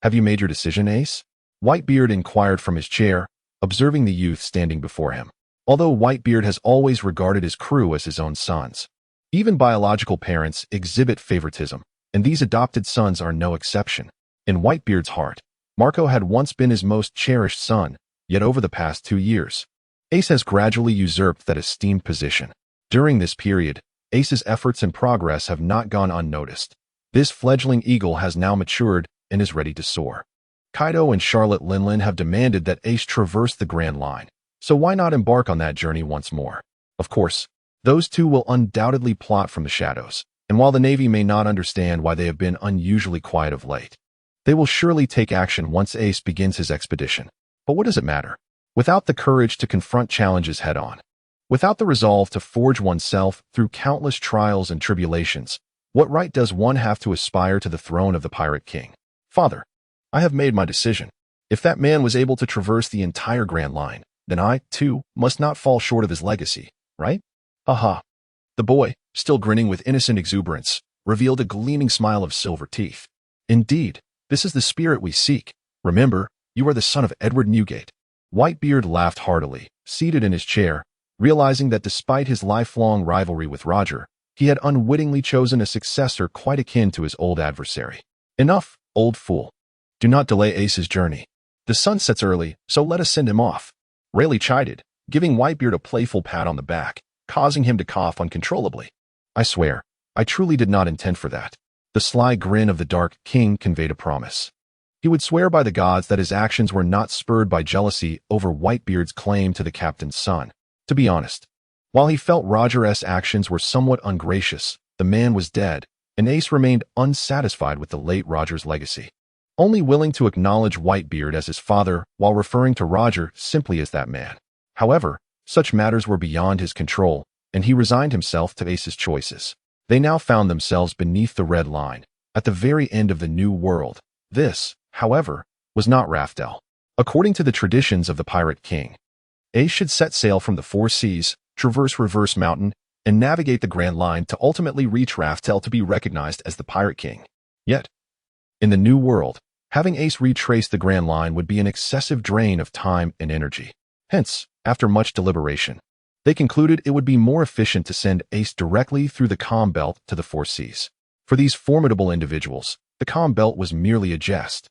Have you made your decision, Ace? Whitebeard inquired from his chair, observing the youth standing before him. Although Whitebeard has always regarded his crew as his own sons, even biological parents exhibit favoritism, and these adopted sons are no exception. In Whitebeard's heart, Marco had once been his most cherished son, yet over the past 2 years, Ace has gradually usurped that esteemed position. During this period, Ace's efforts and progress have not gone unnoticed. This fledgling eagle has now matured and is ready to soar. Kaido and Charlotte Linlin have demanded that Ace traverse the Grand Line, so why not embark on that journey once more? Of course, those two will undoubtedly plot from the shadows, and while the Navy may not understand why they have been unusually quiet of late, they will surely take action once Ace begins his expedition. But what does it matter? Without the courage to confront challenges head-on, without the resolve to forge oneself through countless trials and tribulations, what right does one have to aspire to the throne of the Pirate King? Father, I have made my decision. If that man was able to traverse the entire Grand Line, then I, too, must not fall short of his legacy, right? Aha. The boy, still grinning with innocent exuberance, revealed a gleaming smile of silver teeth. Indeed, this is the spirit we seek. Remember, you are the son of Edward Newgate. Whitebeard laughed heartily, seated in his chair, realizing that despite his lifelong rivalry with Roger, he had unwittingly chosen a successor quite akin to his old adversary. Enough, old fool. Do not delay Ace's journey. The sun sets early, so let us send him off. Rayleigh chided, giving Whitebeard a playful pat on the back, causing him to cough uncontrollably. I swear, I truly did not intend for that. The sly grin of the Dark King conveyed a promise. He would swear by the gods that his actions were not spurred by jealousy over Whitebeard's claim to the captain's son. To be honest, while he felt Roger's actions were somewhat ungracious, the man was dead, and Ace remained unsatisfied with the late Roger's legacy, only willing to acknowledge Whitebeard as his father while referring to Roger simply as that man. However, such matters were beyond his control, and he resigned himself to Ace's choices. They now found themselves beneath the Red Line, at the very end of the New World. This, however, was not Raftel. According to the traditions of the Pirate King, Ace should set sail from the Four Seas, traverse Reverse Mountain, and navigate the Grand Line to ultimately reach Raftel to be recognized as the Pirate King. Yet, in the New World, having Ace retrace the Grand Line would be an excessive drain of time and energy. Hence, after much deliberation, they concluded it would be more efficient to send Ace directly through the Calm Belt to the Four Seas. For these formidable individuals, the Calm Belt was merely a jest.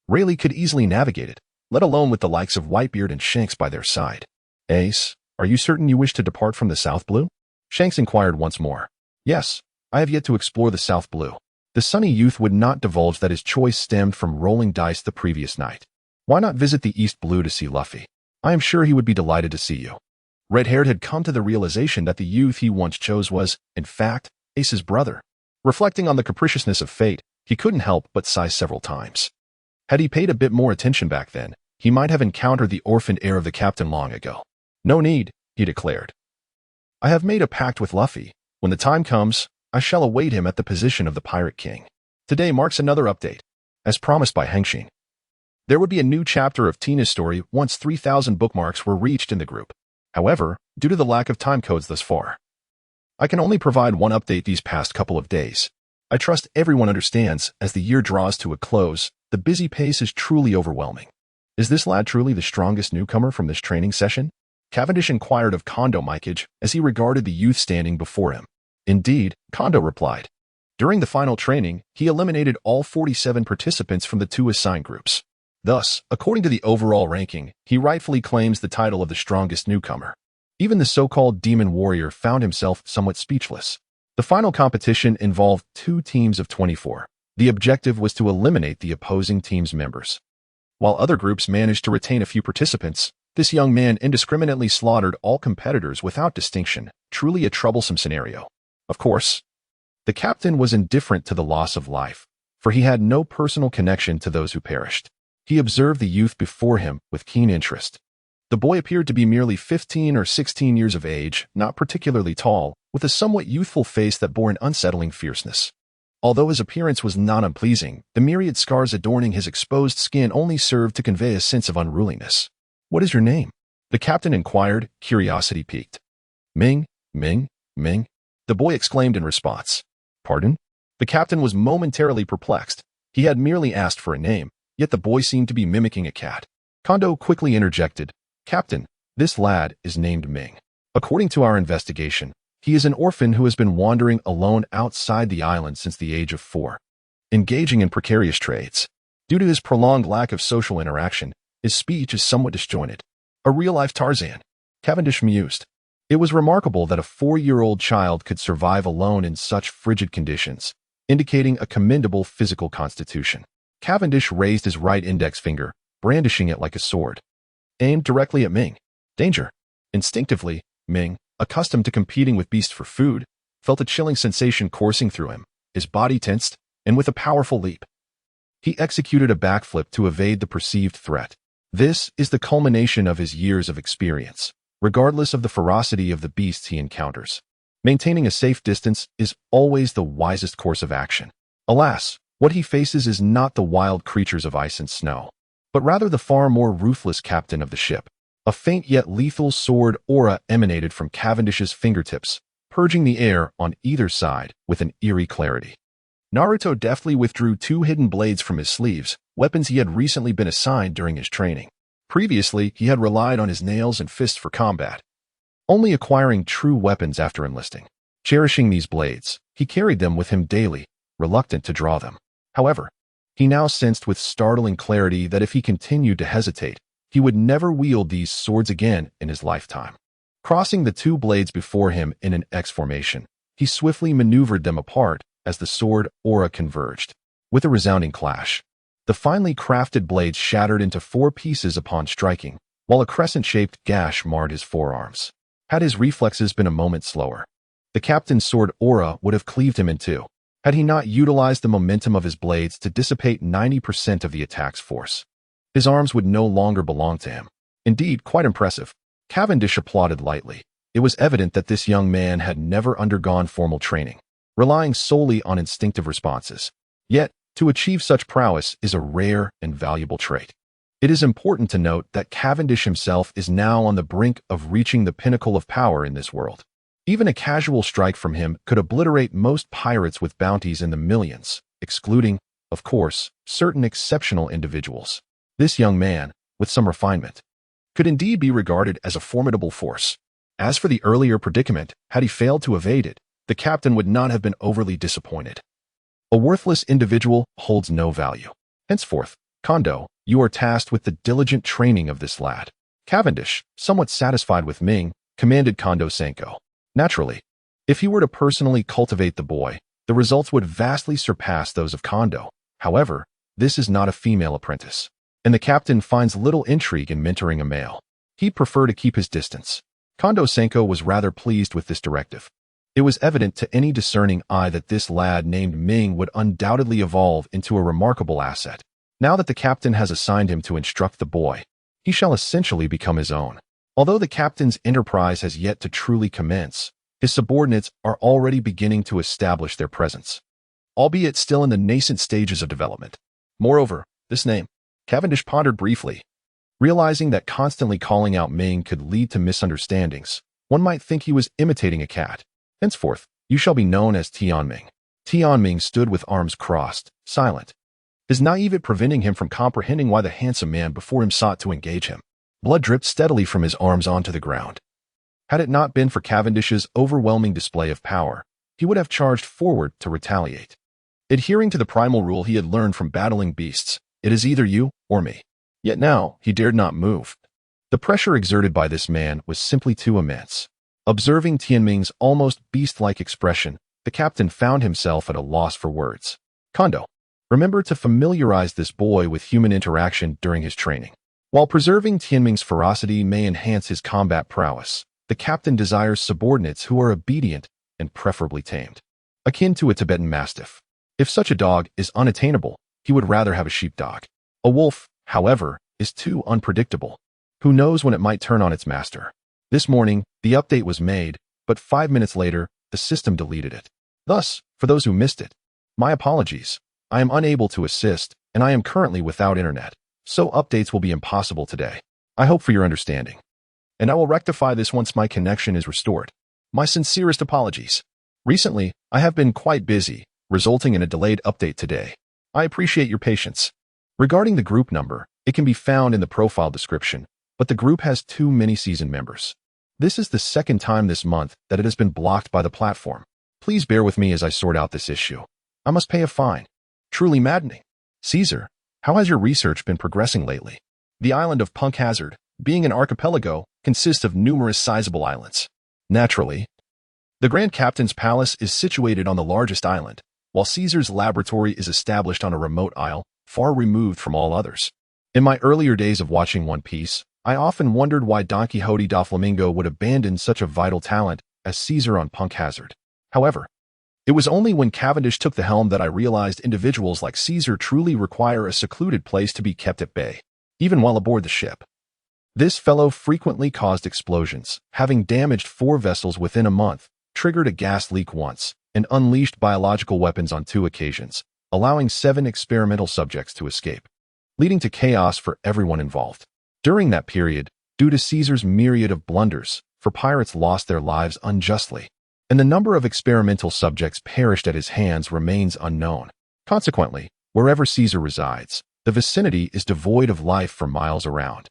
Rayleigh could easily navigate it, let alone with the likes of Whitebeard and Shanks by their side. Ace, are you certain you wish to depart from the South Blue? Shanks inquired once more. Yes, I have yet to explore the South Blue. The sunny youth would not divulge that his choice stemmed from rolling dice the previous night. Why not visit the East Blue to see Luffy? I am sure he would be delighted to see you. Red-haired had come to the realization that the youth he once chose was, in fact, Ace's brother. Reflecting on the capriciousness of fate, he couldn't help but sigh several times. Had he paid a bit more attention back then, he might have encountered the orphaned heir of the captain long ago. No need, he declared. I have made a pact with Luffy. When the time comes, I shall await him at the position of the Pirate King. Today marks another update. As promised by Hengxin, there would be a new chapter of Tina's story once 3,000 bookmarks were reached in the group. However, due to the lack of time codes thus far, I can only provide one update these past couple of days. I trust everyone understands, as the year draws to a close, the busy pace is truly overwhelming. Is this lad truly the strongest newcomer from this training session? Cavendish inquired of Kondo Mikage as he regarded the youth standing before him. Indeed, Kondo replied. During the final training, he eliminated all 47 participants from the 2 assigned groups. Thus, according to the overall ranking, he rightfully claims the title of the strongest newcomer. Even the so-called demon warrior found himself somewhat speechless. The final competition involved 2 teams of 24. The objective was to eliminate the opposing team's members. While other groups managed to retain a few participants, this young man indiscriminately slaughtered all competitors without distinction, truly a troublesome scenario. Of course, the captain was indifferent to the loss of life, for he had no personal connection to those who perished. He observed the youth before him with keen interest. The boy appeared to be merely 15 or 16 years of age, not particularly tall, with a somewhat youthful face that bore an unsettling fierceness. Although his appearance was not unpleasing, the myriad scars adorning his exposed skin only served to convey a sense of unruliness. "What is your name?" the captain inquired, curiosity piqued. "Ming, Ming, Ming," the boy exclaimed in response. "Pardon?" The captain was momentarily perplexed. He had merely asked for a name, yet the boy seemed to be mimicking a cat. Kondo quickly interjected, "Captain, this lad is named Ming. According to our investigation, he is an orphan who has been wandering alone outside the island since the age of 4, engaging in precarious trades. Due to his prolonged lack of social interaction, his speech is somewhat disjointed. A real-life Tarzan," Cavendish mused. It was remarkable that a 4-year-old child could survive alone in such frigid conditions, indicating a commendable physical constitution. Cavendish raised his right index finger, brandishing it like a sword, aimed directly at Ming. Danger. Instinctively, Ming, accustomed to competing with beasts for food, felt a chilling sensation coursing through him. His body tensed, and with a powerful leap, he executed a backflip to evade the perceived threat. This is the culmination of his years of experience. Regardless of the ferocity of the beasts he encounters, maintaining a safe distance is always the wisest course of action. Alas, what he faces is not the wild creatures of ice and snow, but rather the far more ruthless captain of the ship. A faint yet lethal sword aura emanated from Cavendish's fingertips, purging the air on either side with an eerie clarity. Naruto deftly withdrew 2 hidden blades from his sleeves, weapons he had recently been assigned during his training. Previously, he had relied on his nails and fists for combat, only acquiring true weapons after enlisting. Cherishing these blades, he carried them with him daily, reluctant to draw them. However, he now sensed with startling clarity that if he continued to hesitate, he would never wield these swords again in his lifetime. Crossing the 2 blades before him in an X formation, he swiftly maneuvered them apart as the sword aura converged. With a resounding clash, the finely crafted blades shattered into 4 pieces upon striking, while a crescent-shaped gash marred his forearms. Had his reflexes been a moment slower, the captain's sword aura would have cleaved him in 2, had he not utilized the momentum of his blades to dissipate 90% of the attack's force. His arms would no longer belong to him. Indeed, quite impressive. Cavendish applauded lightly. It was evident that this young man had never undergone formal training, relying solely on instinctive responses. Yet, to achieve such prowess is a rare and valuable trait. It is important to note that Cavendish himself is now on the brink of reaching the pinnacle of power in this world. Even a casual strike from him could obliterate most pirates with bounties in the millions, excluding, of course, certain exceptional individuals. This young man, with some refinement, could indeed be regarded as a formidable force. As for the earlier predicament, had he failed to evade it, the captain would not have been overly disappointed. A worthless individual holds no value. Henceforth, Kondo, you are tasked with the diligent training of this lad. Cavendish, somewhat satisfied with Ming, commanded Kondo Senko. Naturally, if he were to personally cultivate the boy, the results would vastly surpass those of Kondo. However, this is not a female apprentice, and the captain finds little intrigue in mentoring a male. He'd prefer to keep his distance. Kondo Senko was rather pleased with this directive. It was evident to any discerning eye that this lad named Ming would undoubtedly evolve into a remarkable asset. Now that the captain has assigned him to instruct the boy, he shall essentially become his own. Although the captain's enterprise has yet to truly commence, his subordinates are already beginning to establish their presence, albeit still in the nascent stages of development. Moreover, this name, Cavendish pondered briefly. Realizing that constantly calling out Ming could lead to misunderstandings, one might think he was imitating a cat. Henceforth, you shall be known as Tianming. Tianming stood with arms crossed, silent, his naivete preventing him from comprehending why the handsome man before him sought to engage him. Blood dripped steadily from his arms onto the ground. Had it not been for Cavendish's overwhelming display of power, he would have charged forward to retaliate. Adhering to the primal rule he had learned from battling beasts, it is either you or me. Yet now, he dared not move. The pressure exerted by this man was simply too immense. Observing Tianming's almost beast-like expression, the captain found himself at a loss for words. Kondo, remember to familiarize this boy with human interaction during his training. While preserving Tianming's ferocity may enhance his combat prowess, the captain desires subordinates who are obedient and preferably tamed, akin to a Tibetan mastiff. If such a dog is unattainable, he would rather have a sheepdog. A wolf, however, is too unpredictable. Who knows when it might turn on its master? This morning, the update was made, but 5 minutes later, the system deleted it. Thus, for those who missed it, my apologies. I am unable to assist, and I am currently without internet, so updates will be impossible today. I hope for your understanding. And I will rectify this once my connection is restored. My sincerest apologies. Recently, I have been quite busy, resulting in a delayed update today. I appreciate your patience. Regarding the group number, it can be found in the profile description, but the group has too many seasoned members. This is the second time this month that it has been blocked by the platform. Please bear with me as I sort out this issue. I must pay a fine. Truly maddening. Caesar, how has your research been progressing lately? The island of Punk Hazard, being an archipelago, consists of numerous sizable islands. Naturally, the Grand Captain's palace is situated on the largest island, while Caesar's laboratory is established on a remote isle, far removed from all others. In my earlier days of watching One Piece, I often wondered why Don Quixote Doflamingo would abandon such a vital talent as Caesar on Punk Hazard. However, it was only when Cavendish took the helm that I realized individuals like Caesar truly require a secluded place to be kept at bay, even while aboard the ship. This fellow frequently caused explosions, having damaged 4 vessels within a month, triggered a gas leak once, and unleashed biological weapons on 2 occasions, allowing 7 experimental subjects to escape, leading to chaos for everyone involved. During that period, due to Caesar's myriad of blunders, 4 pirates lost their lives unjustly, and the number of experimental subjects perished at his hands remains unknown. Consequently, wherever Caesar resides, the vicinity is devoid of life for miles around.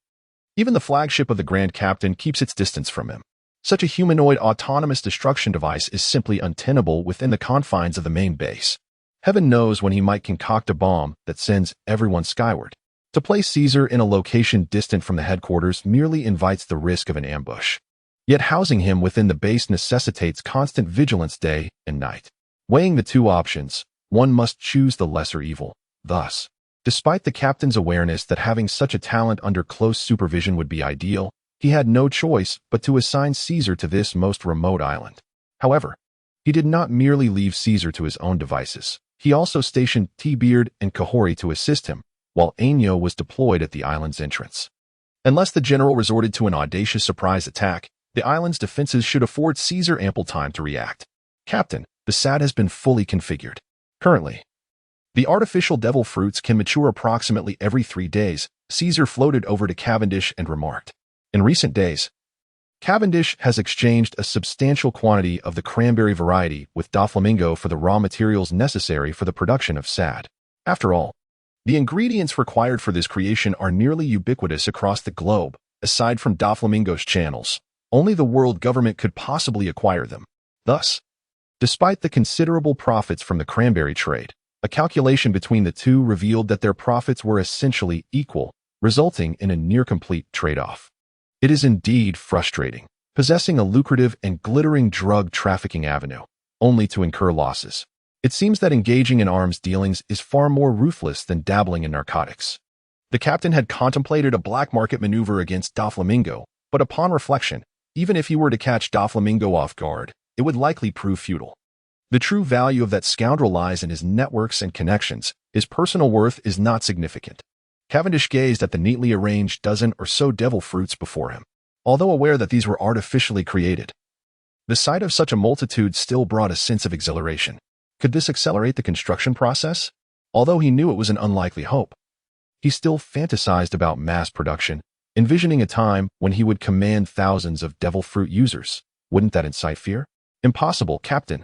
Even the flagship of the Grand Captain keeps its distance from him. Such a humanoid autonomous destruction device is simply untenable within the confines of the main base. Heaven knows when he might concoct a bomb that sends everyone skyward. To place Caesar in a location distant from the headquarters merely invites the risk of an ambush. Yet housing him within the base necessitates constant vigilance day and night. Weighing the 2 options, one must choose the lesser evil. Thus, despite the captain's awareness that having such a talent under close supervision would be ideal, he had no choice but to assign Caesar to this most remote island. However, he did not merely leave Caesar to his own devices. He also stationed T-Beard and Kahori to assist him, while Año was deployed at the island's entrance. Unless the general resorted to an audacious surprise attack, the island's defenses should afford Caesar ample time to react. Captain, the SAD has been fully configured. Currently, the artificial devil fruits can mature approximately every 3 days. Caesar floated over to Cavendish and remarked. In recent days, Cavendish has exchanged a substantial quantity of the cranberry variety with Doflamingo for the raw materials necessary for the production of SAD. After all, the ingredients required for this creation are nearly ubiquitous across the globe. Aside from Doflamingo's channels, only the world government could possibly acquire them. Thus, despite the considerable profits from the cranberry trade, a calculation between the two revealed that their profits were essentially equal, resulting in a near-complete trade-off. It is indeed frustrating, possessing a lucrative and glittering drug trafficking avenue, only to incur losses. It seems that engaging in arms dealings is far more ruthless than dabbling in narcotics. The captain had contemplated a black market maneuver against Doflamingo, but upon reflection, even if he were to catch Doflamingo off guard, it would likely prove futile. The true value of that scoundrel lies in his networks and connections. His personal worth is not significant. Cavendish gazed at the neatly arranged dozen or so devil fruits before him. Although aware that these were artificially created, the sight of such a multitude still brought a sense of exhilaration. Could this accelerate the construction process? Although he knew it was an unlikely hope, he still fantasized about mass production, envisioning a time when he would command thousands of devil fruit users. Wouldn't that incite fear? Impossible, Captain.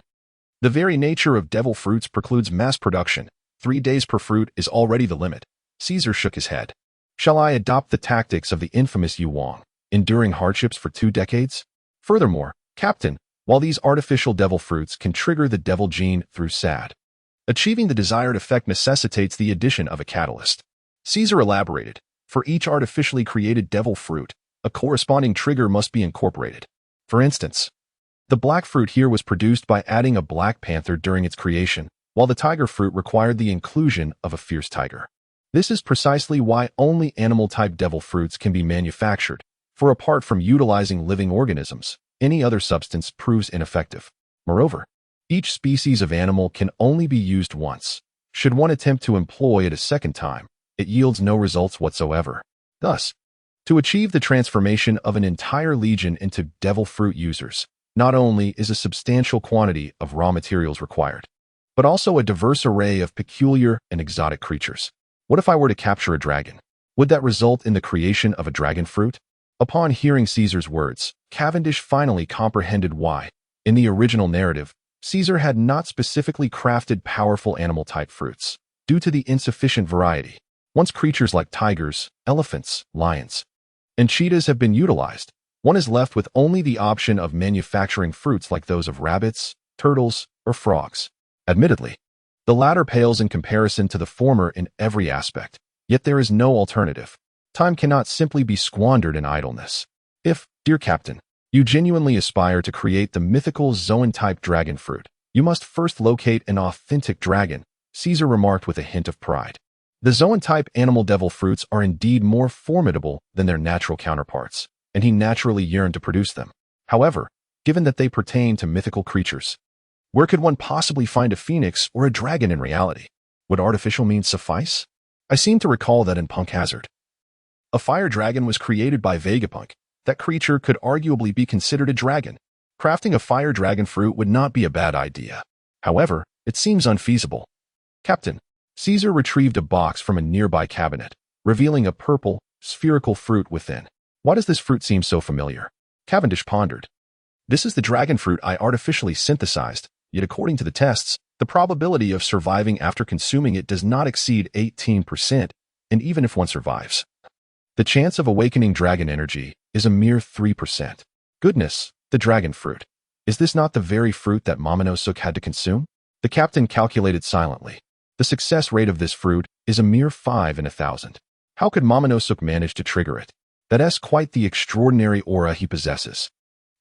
The very nature of devil fruits precludes mass production. 3 days per fruit is already the limit. Caesar shook his head. Shall I adopt the tactics of the infamous Yu Wang, enduring hardships for 2 decades? Furthermore, Captain, while these artificial devil fruits can trigger the devil gene through SAD, achieving the desired effect necessitates the addition of a catalyst. Caesar elaborated. For each artificially created devil fruit, a corresponding trigger must be incorporated. For instance, the black fruit here was produced by adding a black panther during its creation, while the tiger fruit required the inclusion of a fierce tiger. This is precisely why only animal-type devil fruits can be manufactured, for apart from utilizing living organisms, any other substance proves ineffective. Moreover, each species of animal can only be used once. Should one attempt to employ it a second time, it yields no results whatsoever. Thus, to achieve the transformation of an entire legion into devil fruit users, not only is a substantial quantity of raw materials required, but also a diverse array of peculiar and exotic creatures. What if I were to capture a dragon? Would that result in the creation of a dragon fruit? Upon hearing Caesar's words, Cavendish finally comprehended why, in the original narrative, Caesar had not specifically crafted powerful animal-type fruits, due to the insufficient variety. Once creatures like tigers, elephants, lions, and cheetahs have been utilized, one is left with only the option of manufacturing fruits like those of rabbits, turtles, or frogs. Admittedly, the latter pales in comparison to the former in every aspect, yet there is no alternative. Time cannot simply be squandered in idleness. If, dear Captain, you genuinely aspire to create the mythical zoan-type dragon fruit, you must first locate an authentic dragon, Caesar remarked with a hint of pride. The zoan-type animal devil fruits are indeed more formidable than their natural counterparts, and he naturally yearned to produce them. However, given that they pertain to mythical creatures, where could one possibly find a phoenix or a dragon in reality? Would artificial means suffice? I seem to recall that in Punk Hazard, a fire dragon was created by Vegapunk. That creature could arguably be considered a dragon. Crafting a fire dragon fruit would not be a bad idea. However, it seems unfeasible. Captain, Caesar retrieved a box from a nearby cabinet, revealing a purple, spherical fruit within. Why does this fruit seem so familiar? Cavendish pondered. This is the dragon fruit I artificially synthesized, yet according to the tests, the probability of surviving after consuming it does not exceed 18%, and even if one survives, the chance of awakening dragon energy is a mere 3%. Goodness, the dragon fruit. Is this not the very fruit that Momonosuke had to consume? The captain calculated silently. The success rate of this fruit is a mere 5 in 1,000. How could Momonosuke manage to trigger it? That's quite the extraordinary aura he possesses.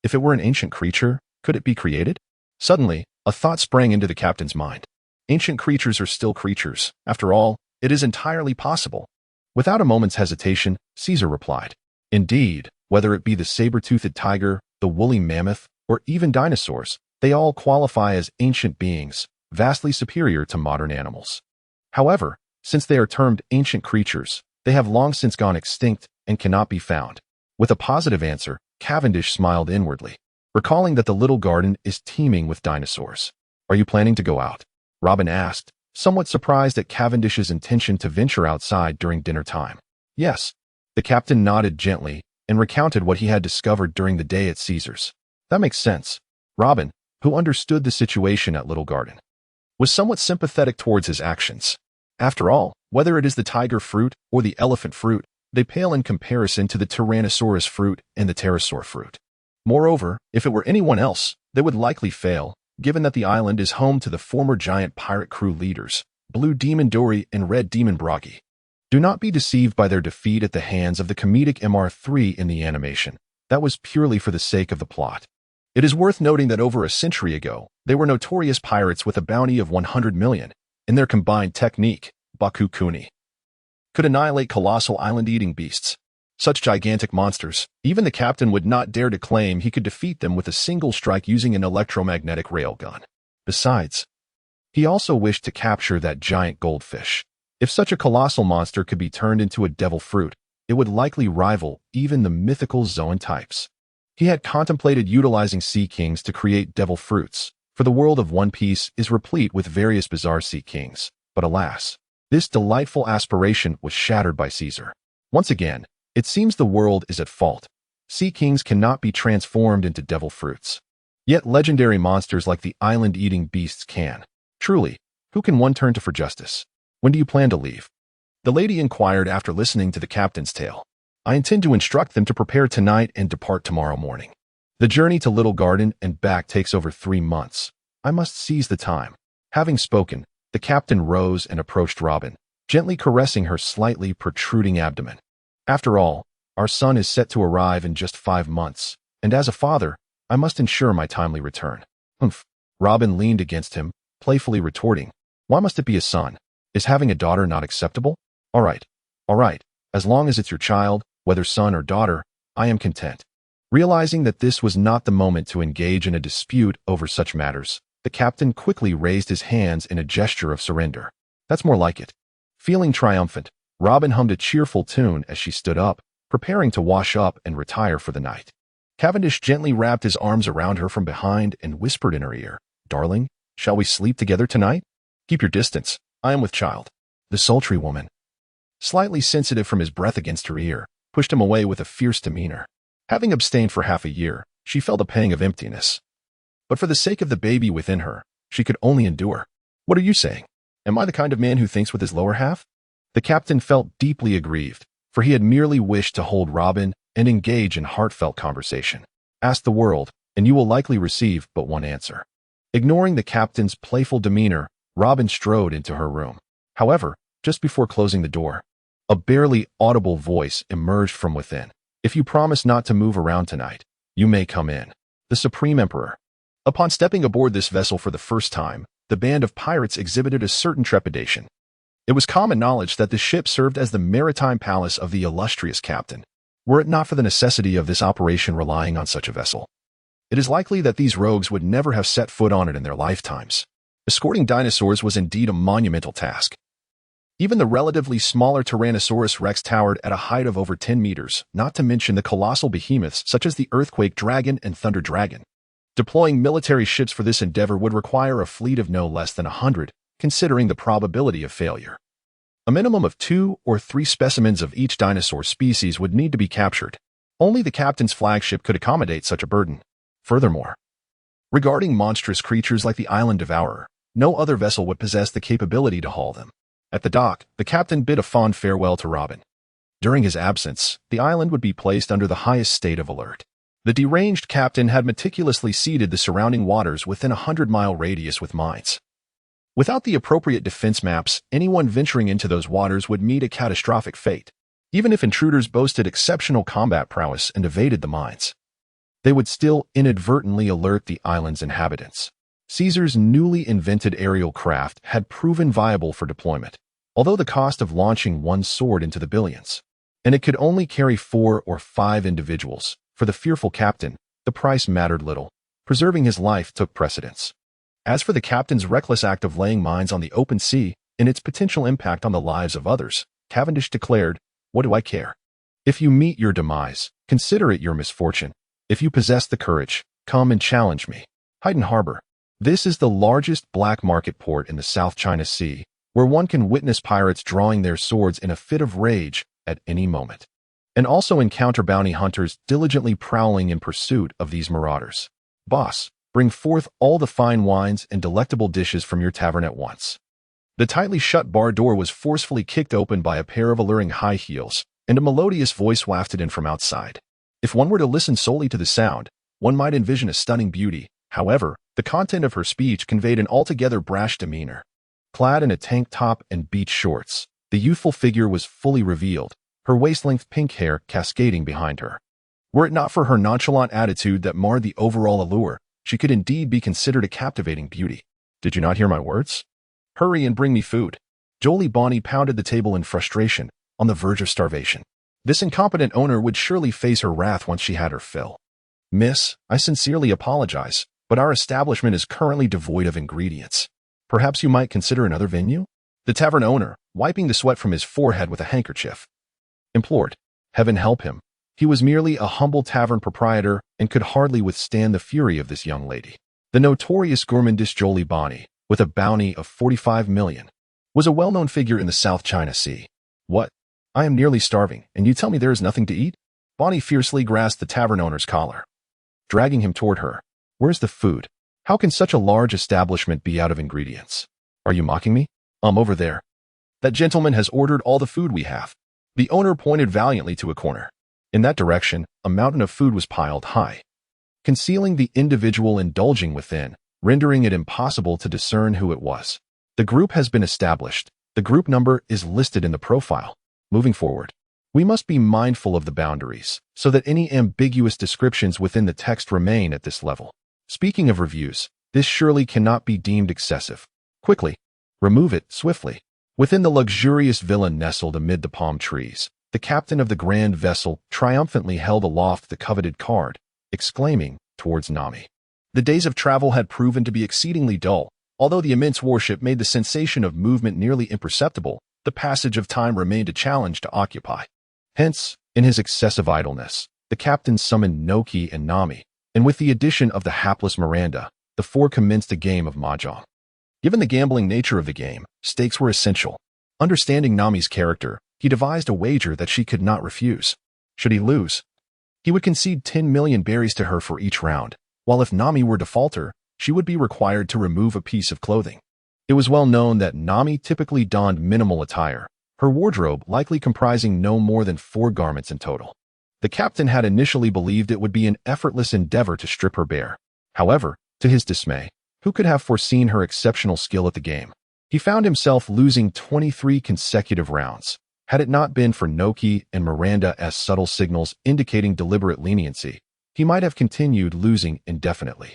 If it were an ancient creature, could it be created? Suddenly, a thought sprang into the captain's mind. Ancient creatures are still creatures. After all, it is entirely possible. Without a moment's hesitation, Caesar replied, Indeed, whether it be the saber-toothed tiger, the woolly mammoth, or even dinosaurs, they all qualify as ancient beings, vastly superior to modern animals. However, since they are termed ancient creatures, they have long since gone extinct and cannot be found. With a positive answer, Cavendish smiled inwardly, recalling that the little garden is teeming with dinosaurs. Are you planning to go out? Robin asked, somewhat surprised at Cavendish's intention to venture outside during dinner time. Yes. The captain nodded gently and recounted what he had discovered during the day at Caesar's. That makes sense. Robin, who understood the situation at Little Garden, was somewhat sympathetic towards his actions. After all, whether it is the tiger fruit or the elephant fruit, they pale in comparison to the Tyrannosaurus fruit and the pterosaur fruit. Moreover, if it were anyone else, they would likely fail, given that the island is home to the former giant pirate crew leaders, Blue Demon Dory and Red Demon Broggy. Do not be deceived by their defeat at the hands of the comedic MR3 in the animation. That was purely for the sake of the plot. It is worth noting that over a century ago, they were notorious pirates with a bounty of 100 million, and their combined technique, Baku Kuni, could annihilate colossal island-eating beasts. Such gigantic monsters, even the captain would not dare to claim he could defeat them with a single strike using an electromagnetic railgun. Besides, he also wished to capture that giant goldfish. If such a colossal monster could be turned into a devil fruit, it would likely rival even the mythical zoan types. He had contemplated utilizing sea kings to create devil fruits, for the world of One Piece is replete with various bizarre sea kings. But alas, this delightful aspiration was shattered by Caesar. Once again, it seems the world is at fault. Sea kings cannot be transformed into devil fruits. Yet legendary monsters like the island-eating beasts can. Truly, who can one turn to for justice? When do you plan to leave? The lady inquired after listening to the captain's tale. I intend to instruct them to prepare tonight and depart tomorrow morning. The journey to Little Garden and back takes over 3 months. I must seize the time. Having spoken, the captain rose and approached Robin, gently caressing her slightly protruding abdomen. After all, our son is set to arrive in just 5 months, and as a father, I must ensure my timely return. Humph. Robin leaned against him, playfully retorting, why must it be a son? Is having a daughter not acceptable? All right. As long as it's your child, whether son or daughter, I am content. Realizing that this was not the moment to engage in a dispute over such matters, the captain quickly raised his hands in a gesture of surrender. That's more like it. Feeling triumphant, Robin hummed a cheerful tune as she stood up, preparing to wash up and retire for the night. Cavendish gently wrapped his arms around her from behind and whispered in her ear, "Darling, shall we sleep together tonight? Keep your distance. I am with child." The sultry woman, slightly sensitive from his breath against her ear, pushed him away with a fierce demeanor. Having abstained for half a year, she felt a pang of emptiness. But for the sake of the baby within her, she could only endure. "What are you saying? Am I the kind of man who thinks with his lower half?" The captain felt deeply aggrieved, for he had merely wished to hold Robin and engage in heartfelt conversation. Ask the world, and you will likely receive but one answer. Ignoring the captain's playful demeanor, Robin strode into her room. However, just before closing the door, a barely audible voice emerged from within. "If you promise not to move around tonight, you may come in." The Supreme Emperor. Upon stepping aboard this vessel for the first time, the band of pirates exhibited a certain trepidation. It was common knowledge that the ship served as the maritime palace of the illustrious captain, were it not for the necessity of this operation relying on such a vessel. It is likely that these rogues would never have set foot on it in their lifetimes. Escorting dinosaurs was indeed a monumental task. Even the relatively smaller Tyrannosaurus Rex towered at a height of over 10 meters, not to mention the colossal behemoths such as the Earthquake Dragon and Thunder Dragon. Deploying military ships for this endeavor would require a fleet of no less than 100, considering the probability of failure. A minimum of 2 or 3 specimens of each dinosaur species would need to be captured. Only the captain's flagship could accommodate such a burden. Furthermore, regarding monstrous creatures like the Island Devourer, no other vessel would possess the capability to haul them. At the dock, the captain bid a fond farewell to Robin. During his absence, the island would be placed under the highest state of alert. The deranged captain had meticulously seeded the surrounding waters within a 100-mile radius with mines. Without the appropriate defense maps, anyone venturing into those waters would meet a catastrophic fate, even if intruders boasted exceptional combat prowess and evaded the mines. They would still inadvertently alert the island's inhabitants. Caesar's newly invented aerial craft had proven viable for deployment, although the cost of launching one soared into the billions, and it could only carry 4 or 5 individuals. For the fearful captain, the price mattered little. Preserving his life took precedence. As for the captain's reckless act of laying mines on the open sea and its potential impact on the lives of others, Cavendish declared, "What do I care? If you meet your demise, consider it your misfortune. If you possess the courage, come and challenge me." Hayden Harbor. This is the largest black market port in the South China Sea, where one can witness pirates drawing their swords in a fit of rage at any moment, and also encounter bounty hunters diligently prowling in pursuit of these marauders. "Boss, bring forth all the fine wines and delectable dishes from your tavern at once." The tightly shut bar door was forcefully kicked open by a pair of alluring high heels, and a melodious voice wafted in from outside. If one were to listen solely to the sound, one might envision a stunning beauty. However, the content of her speech conveyed an altogether brash demeanor. Clad in a tank top and beach shorts, the youthful figure was fully revealed, her waist-length pink hair cascading behind her. Were it not for her nonchalant attitude that marred the overall allure, she could indeed be considered a captivating beauty. "Did you not hear my words? Hurry and bring me food." Jolie Bonnie pounded the table in frustration, on the verge of starvation. This incompetent owner would surely face her wrath once she had her fill. "Miss, I sincerely apologize, but our establishment is currently devoid of ingredients. Perhaps you might consider another venue?" The tavern owner, wiping the sweat from his forehead with a handkerchief, implored. Heaven help him. He was merely a humble tavern proprietor and could hardly withstand the fury of this young lady. The notorious gourmandish Jolie Bonnie, with a bounty of 45 million, was a well-known figure in the South China Sea. "What? I am nearly starving, and you tell me there is nothing to eat?" Bonnie fiercely grasped the tavern owner's collar, dragging him toward her. "Where's the food? How can such a large establishment be out of ingredients? Are you mocking me? Over there. That gentleman has ordered all the food we have." The owner pointed valiantly to a corner. In that direction, a mountain of food was piled high, concealing the individual indulging within, rendering it impossible to discern who it was. "The group has been established. The group number is listed in the profile. Moving forward, we must be mindful of the boundaries, so that any ambiguous descriptions within the text remain at this level. Speaking of reviews, this surely cannot be deemed excessive. Quickly, remove it swiftly." Within the luxurious villa nestled amid the palm trees, the captain of the grand vessel triumphantly held aloft the coveted card, exclaiming towards Nami. The days of travel had proven to be exceedingly dull. Although the immense warship made the sensation of movement nearly imperceptible, The passage of time remained a challenge to occupy. Hence, in his excessive idleness, the captain summoned Noki and Nami, and with the addition of the hapless Miranda, the four commenced a game of mahjong. Given the gambling nature of the game, stakes were essential. Understanding Nami's character, he devised a wager that she could not refuse. Should he lose, he would concede 10 million berries to her for each round, while if Nami were to falter, she would be required to remove a piece of clothing. It was well known that Nami typically donned minimal attire, her wardrobe likely comprising no more than 4 garments in total. The captain had initially believed it would be an effortless endeavor to strip her bare. However, to his dismay, who could have foreseen her exceptional skill at the game? He found himself losing 23 consecutive rounds. Had it not been for Noki and Miranda as subtle signals indicating deliberate leniency, he might have continued losing indefinitely.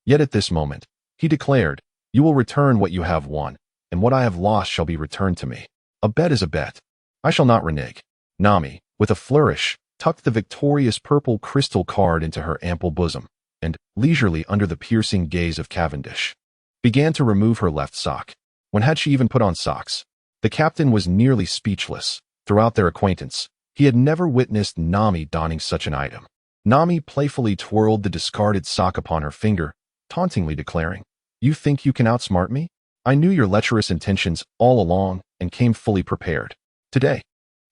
Yet at this moment, he declared, "You will return what you have won, and what I have lost shall be returned to me. A bet is a bet. I shall not renege." Nami, with a flourish, tucked the victorious purple crystal card into her ample bosom, and, leisurely under the piercing gaze of Cavendish, began to remove her left sock. When had she even put on socks? The captain was nearly speechless. Throughout their acquaintance, he had never witnessed Nami donning such an item. Nami playfully twirled the discarded sock upon her finger, tauntingly declaring, "You think you can outsmart me? I knew your lecherous intentions all along and came fully prepared. Today,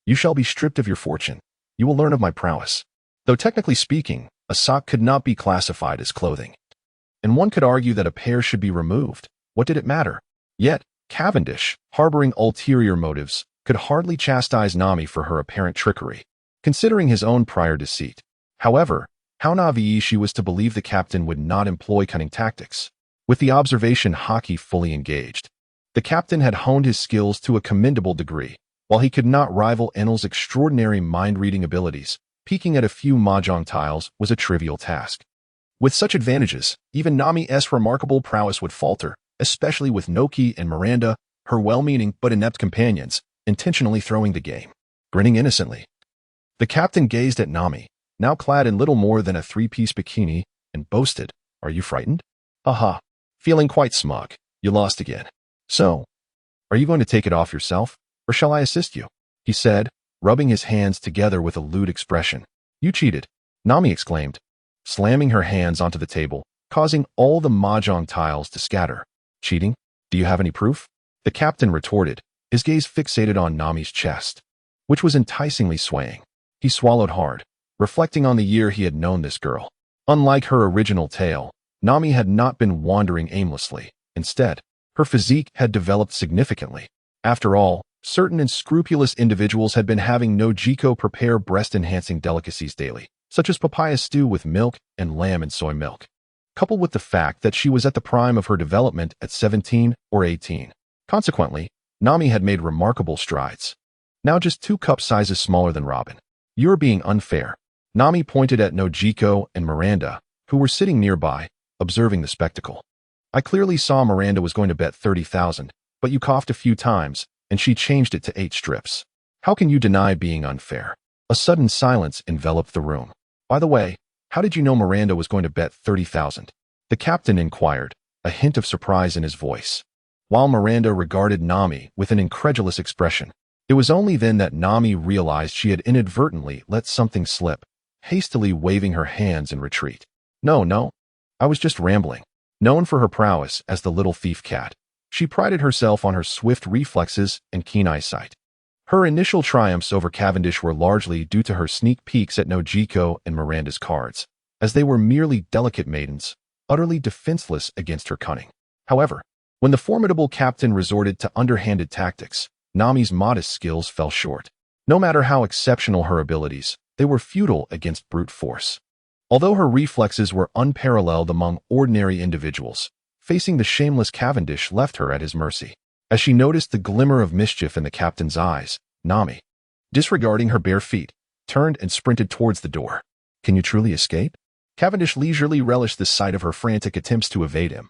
you shall be stripped of your fortune. You will learn of my prowess." Though technically speaking, a sock could not be classified as clothing, and one could argue that a pair should be removed. What did it matter? Yet, Cavendish, harboring ulterior motives, could hardly chastise Nami for her apparent trickery, considering his own prior deceit. However, how naive she was to believe the captain would not employ cunning tactics. With the observation hockey fully engaged, the captain had honed his skills to a commendable degree. While he could not rival Enel's extraordinary mind-reading abilities, peeking at a few mahjong tiles was a trivial task. With such advantages, even Nami's remarkable prowess would falter, especially with Noki and Miranda, her well-meaning but inept companions, intentionally throwing the game. Grinning innocently, the captain gazed at Nami, now clad in little more than a 3-piece bikini, and boasted, "Are you frightened? Aha, feeling quite smug. You lost again. So, are you going to take it off yourself, or shall I assist you?" he said, rubbing his hands together with a lewd expression. "You cheated," Nami exclaimed, slamming her hands onto the table, causing all the mahjong tiles to scatter. "Cheating? Do you have any proof?" the captain retorted, his gaze fixated on Nami's chest, which was enticingly swaying. He swallowed hard, reflecting on the year he had known this girl. Unlike her original tale, Nami had not been wandering aimlessly. Instead, her physique had developed significantly. After all, certain unscrupulous individuals had been having Nojiko prepare breast-enhancing delicacies daily, such as papaya stew with milk and lamb and soy milk, coupled with the fact that she was at the prime of her development at 17 or 18. Consequently, Nami had made remarkable strides. Now just 2 cup sizes smaller than Robin. "You're being unfair." Nami pointed at Nojiko and Miranda, who were sitting nearby, observing the spectacle. "I clearly saw Miranda was going to bet 30,000, but you coughed a few times, and she changed it to 8 strips. How can you deny being unfair?" A sudden silence enveloped the room. "By the way, how did you know Miranda was going to bet 30,000? The captain inquired, a hint of surprise in his voice, while Miranda regarded Nami with an incredulous expression. It was only then that Nami realized she had inadvertently let something slip, hastily waving her hands in retreat. No, I was just rambling." Known for her prowess as the little thief cat, she prided herself on her swift reflexes and keen eyesight. Her initial triumphs over Cavendish were largely due to her sneak peeks at Nojiko and Miranda's cards, as they were merely delicate maidens, utterly defenseless against her cunning. However, when the formidable captain resorted to underhanded tactics, Nami's modest skills fell short. No matter how exceptional her abilities, they were futile against brute force. Although her reflexes were unparalleled among ordinary individuals, facing the shameless Cavendish left her at his mercy. As she noticed the glimmer of mischief in the captain's eyes, Nami, disregarding her bare feet, turned and sprinted towards the door. "Can you truly escape?" Cavendish leisurely relished the sight of her frantic attempts to evade him,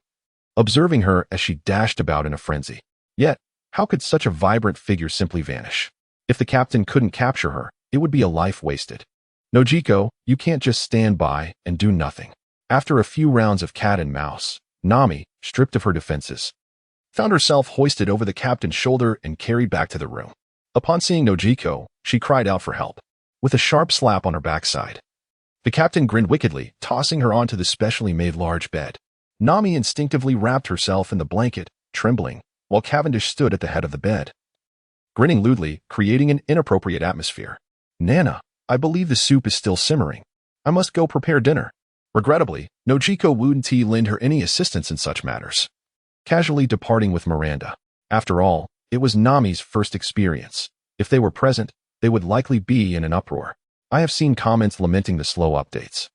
observing her as she dashed about in a frenzy. Yet, how could such a vibrant figure simply vanish? If the captain couldn't capture her, it would be a life wasted. "Nojiko, you can't just stand by and do nothing." After a few rounds of cat and mouse, Nami, stripped of her defenses, found herself hoisted over the captain's shoulder and carried back to the room. Upon seeing Nojiko, she cried out for help, with a sharp slap on her backside. The captain grinned wickedly, tossing her onto the specially made large bed. Nami instinctively wrapped herself in the blanket, trembling, while Cavendish stood at the head of the bed, grinning lewdly, creating an inappropriate atmosphere. "Nana, I believe the soup is still simmering. I must go prepare dinner." Regrettably, Nojiko wouldn't lend her any assistance in such matters, casually departing with Miranda. After all, it was Nami's first experience. If they were present, they would likely be in an uproar. I have seen comments lamenting the slow updates.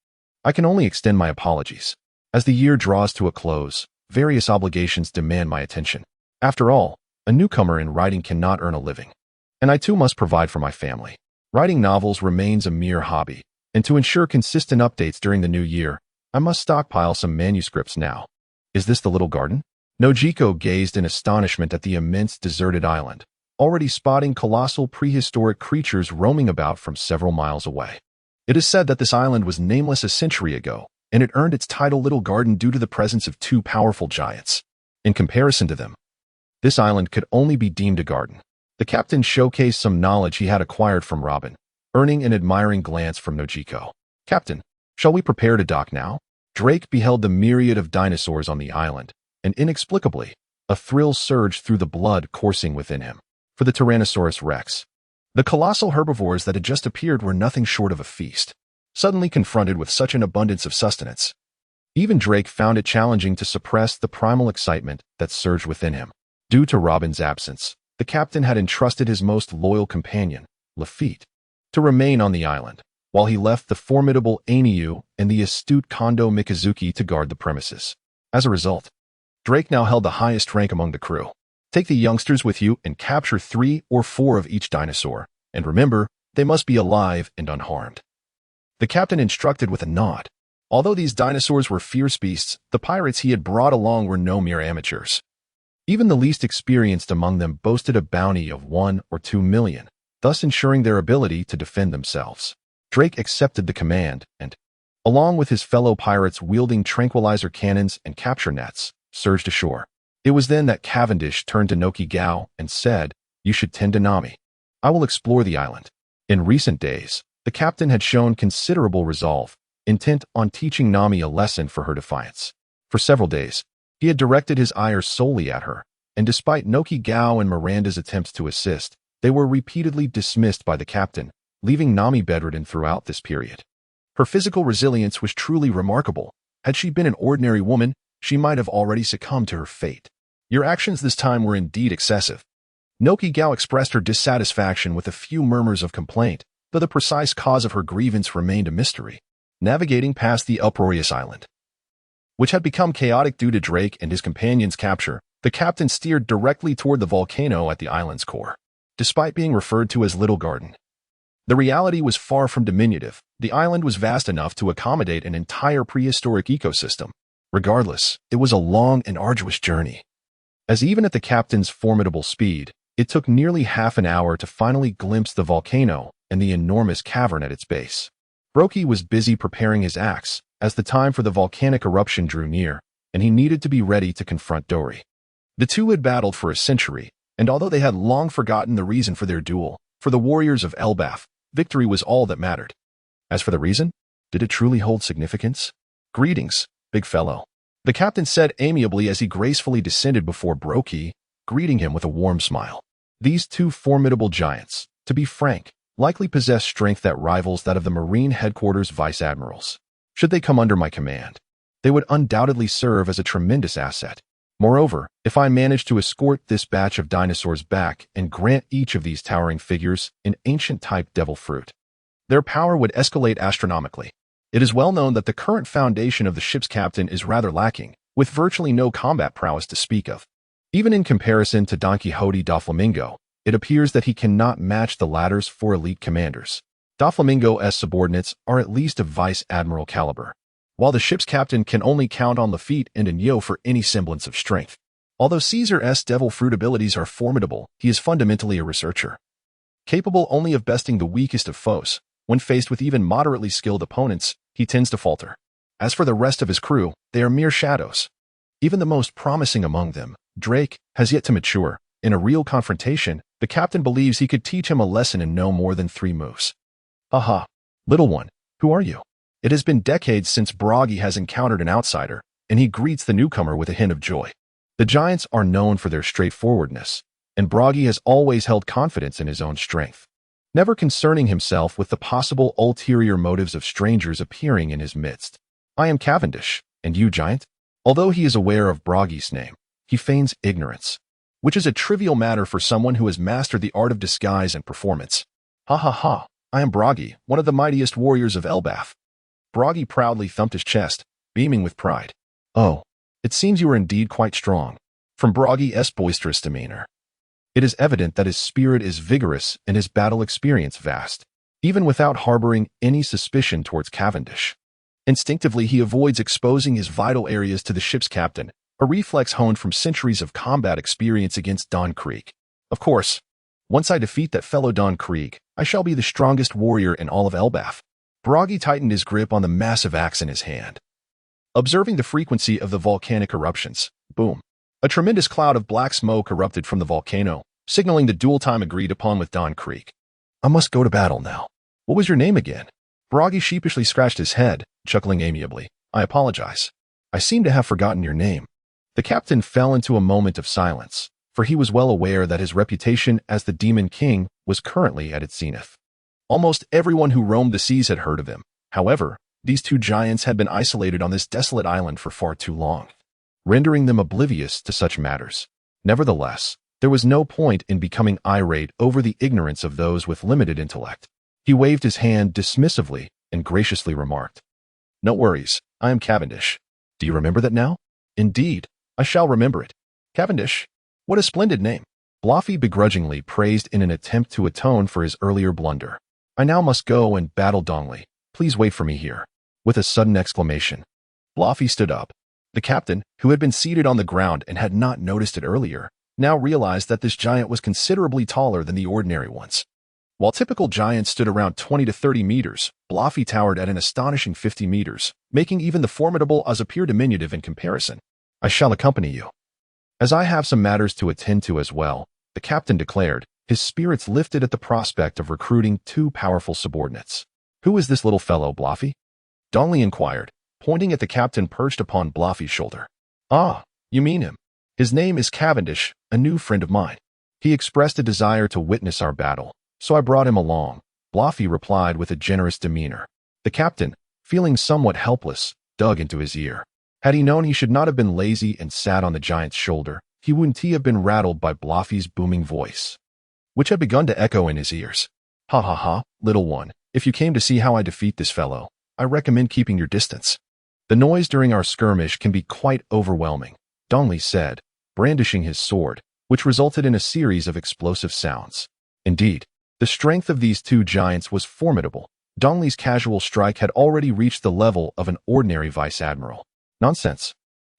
I can only extend my apologies. As the year draws to a close, various obligations demand my attention. After all, a newcomer in writing cannot earn a living, and I too must provide for my family. Writing novels remains a mere hobby, and to ensure consistent updates during the new year, I must stockpile some manuscripts now. Is this the little garden? Nojiko gazed in astonishment at the immense deserted island, already spotting colossal prehistoric creatures roaming about from several miles away. It is said that this island was nameless a century ago, and it earned its title Little Garden due to the presence of two powerful giants. In comparison to them, this island could only be deemed a garden. The captain showcased some knowledge he had acquired from Robin, earning an admiring glance from Nojiko. "Captain, shall we prepare to dock now?" Drake beheld the myriad of dinosaurs on the island, and inexplicably, a thrill surged through the blood coursing within him. For the Tyrannosaurus rex, the colossal herbivores that had just appeared were nothing short of a feast. Suddenly confronted with such an abundance of sustenance, even Drake found it challenging to suppress the primal excitement that surged within him. Due to Robin's absence, the captain had entrusted his most loyal companion, Lafitte, to remain on the island, while he left the formidable Ainyu and the astute Kondo Mikazuki to guard the premises. As a result, Drake now held the highest rank among the crew. Take the youngsters with you and capture 3 or 4 of each dinosaur, and remember, they must be alive and unharmed. The captain instructed with a nod. Although these dinosaurs were fierce beasts, the pirates he had brought along were no mere amateurs. Even the least experienced among them boasted a bounty of 1 or 2 million, thus ensuring their ability to defend themselves. Drake accepted the command and, along with his fellow pirates wielding tranquilizer cannons and capture nets, surged ashore. It was then that Cavendish turned to Nokigao and said, "You should tend to Nami. I will explore the island." In recent days, the captain had shown considerable resolve, intent on teaching Nami a lesson for her defiance. For several days, he had directed his ire solely at her, and despite Nokigao and Miranda's attempts to assist, they were repeatedly dismissed by the captain, leaving Nami bedridden throughout this period. Her physical resilience was truly remarkable. Had she been an ordinary woman, she might have already succumbed to her fate. "Your actions this time were indeed excessive." Nokigao expressed her dissatisfaction with a few murmurs of complaint, though the precise cause of her grievance remained a mystery. Navigating past the uproarious island, which had become chaotic due to Drake and his companion's capture, the captain steered directly toward the volcano at the island's core. Despite being referred to as Little Garden, the reality was far from diminutive. The island was vast enough to accommodate an entire prehistoric ecosystem. Regardless, it was a long and arduous journey, as even at the captain's formidable speed, it took nearly half an hour to finally glimpse the volcano and the enormous cavern at its base. Brokey was busy preparing his axe, as the time for the volcanic eruption drew near, and he needed to be ready to confront Dory. The two had battled for a century, and although they had long forgotten the reason for their duel, for the warriors of Elbaf, victory was all that mattered. As for the reason, did it truly hold significance? "Greetings, big fellow," the captain said amiably as he gracefully descended before Brokey, greeting him with a warm smile. These two formidable giants, to be frank, likely possess strength that rivals that of the Marine Headquarters Vice Admirals. Should they come under my command, they would undoubtedly serve as a tremendous asset. Moreover, if I manage to escort this batch of dinosaurs back and grant each of these towering figures an ancient-type devil fruit, their power would escalate astronomically. It is well known that the current foundation of the ship's captain is rather lacking, with virtually no combat prowess to speak of. Even in comparison to Don Quixote Doflamingo, it appears that he cannot match the latter's 4 elite commanders. Doflamingo's subordinates are at least of Vice Admiral caliber, while the ship's captain can only count on Lafitte and Ainyu for any semblance of strength. Although Caesar's devil fruit abilities are formidable, he is fundamentally a researcher, capable only of besting the weakest of foes. When faced with even moderately skilled opponents, he tends to falter. As for the rest of his crew, they are mere shadows. Even the most promising among them, Drake has yet to mature. In a real confrontation, the captain believes he could teach him a lesson in no more than 3 moves. Haha. Little one, who are you? It has been decades since Bragi has encountered an outsider, and he greets the newcomer with a hint of joy. The giants are known for their straightforwardness, and Bragi has always held confidence in his own strength, never concerning himself with the possible ulterior motives of strangers appearing in his midst. I am Cavendish, and you, giant? Although he is aware of Bragi's name, he feigns ignorance, which is a trivial matter for someone who has mastered the art of disguise and performance. Ha ha ha, I am Bragi, one of the mightiest warriors of Elbaf. Bragi proudly thumped his chest, beaming with pride. Oh, it seems you are indeed quite strong. From Bragi's boisterous demeanor, it is evident that his spirit is vigorous and his battle experience vast, even without harboring any suspicion towards Cavendish. Instinctively, he avoids exposing his vital areas to the ship's captain, a reflex honed from centuries of combat experience against Don Krieg. Of course, once I defeat that fellow Don Krieg, I shall be the strongest warrior in all of Elbaf. Bragi tightened his grip on the massive axe in his hand. Observing the frequency of the volcanic eruptions, boom. A tremendous cloud of black smoke erupted from the volcano, signaling the duel time agreed upon with Don Krieg. I must go to battle now. What was your name again? Bragi sheepishly scratched his head, chuckling amiably. I apologize. I seem to have forgotten your name. The captain fell into a moment of silence, for he was well aware that his reputation as the Demon King was currently at its zenith. Almost everyone who roamed the seas had heard of him. However, these 2 giants had been isolated on this desolate island for far too long, rendering them oblivious to such matters. Nevertheless, there was no point in becoming irate over the ignorance of those with limited intellect. He waved his hand dismissively and graciously remarked, No worries, I am Cavendish. Do you remember that now? Indeed, I shall remember it. Cavendish, what a splendid name. Bluffy begrudgingly praised in an attempt to atone for his earlier blunder. I now must go and battle Dongley. Please wait for me here. With a sudden exclamation, Bluffy stood up. The captain, who had been seated on the ground and had not noticed it earlier, now realized that this giant was considerably taller than the ordinary ones. While typical giants stood around 20 to 30 meters, Bluffy towered at an astonishing 50 meters, making even the formidable Oz appear diminutive in comparison. I shall accompany you. As I have some matters to attend to as well, the captain declared, his spirits lifted at the prospect of recruiting 2 powerful subordinates. Who is this little fellow, Bluffy? Dongley inquired, pointing at the captain perched upon Bluffy's shoulder. Ah, you mean him. His name is Cavendish, a new friend of mine. He expressed a desire to witness our battle, so I brought him along, Bluffy replied with a generous demeanor. The captain, feeling somewhat helpless, dug into his ear. Had he known he should not have been lazy and sat on the giant's shoulder, he wouldn't have been rattled by Bluffy's booming voice, which had begun to echo in his ears. Ha ha ha, little one, if you came to see how I defeat this fellow, I recommend keeping your distance. The noise during our skirmish can be quite overwhelming, Dongley said, brandishing his sword, which resulted in a series of explosive sounds. Indeed, the strength of these 2 giants was formidable. Dongley's casual strike had already reached the level of an ordinary vice-admiral. Nonsense.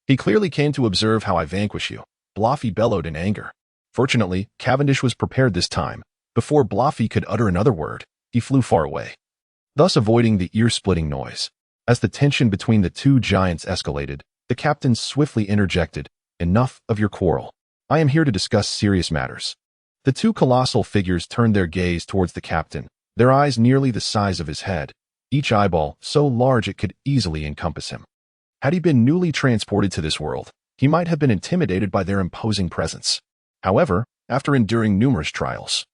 He clearly came to observe how I vanquish you, Bluffy bellowed in anger. Fortunately, Cavendish was prepared this time. Before Bluffy could utter another word, he flew far away, thus avoiding the ear-splitting noise. As the tension between the 2 giants escalated, the captain swiftly interjected, Enough of your quarrel. I am here to discuss serious matters. The 2 colossal figures turned their gaze towards the captain, their eyes nearly the size of his head, each eyeball so large it could easily encompass him. Had he been newly transported to this world, he might have been intimidated by their imposing presence. However, after enduring numerous trials,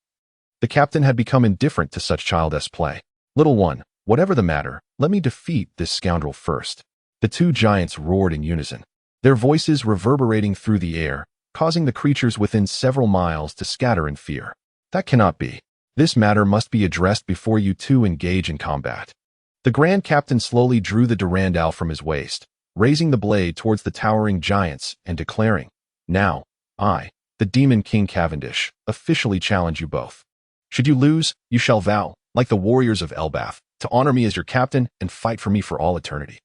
the captain had become indifferent to such childish play. Little one, whatever the matter, let me defeat this scoundrel first. The 2 giants roared in unison, their voices reverberating through the air, causing the creatures within several miles to scatter in fear. That cannot be. This matter must be addressed before you 2 engage in combat. The Grand Captain slowly drew the Durandal from his waist, raising the blade towards the towering giants and declaring, Now, I, the Demon King Cavendish, officially challenge you both. Should you lose, you shall vow, like the warriors of Elbaf, to honor me as your captain and fight for me for all eternity.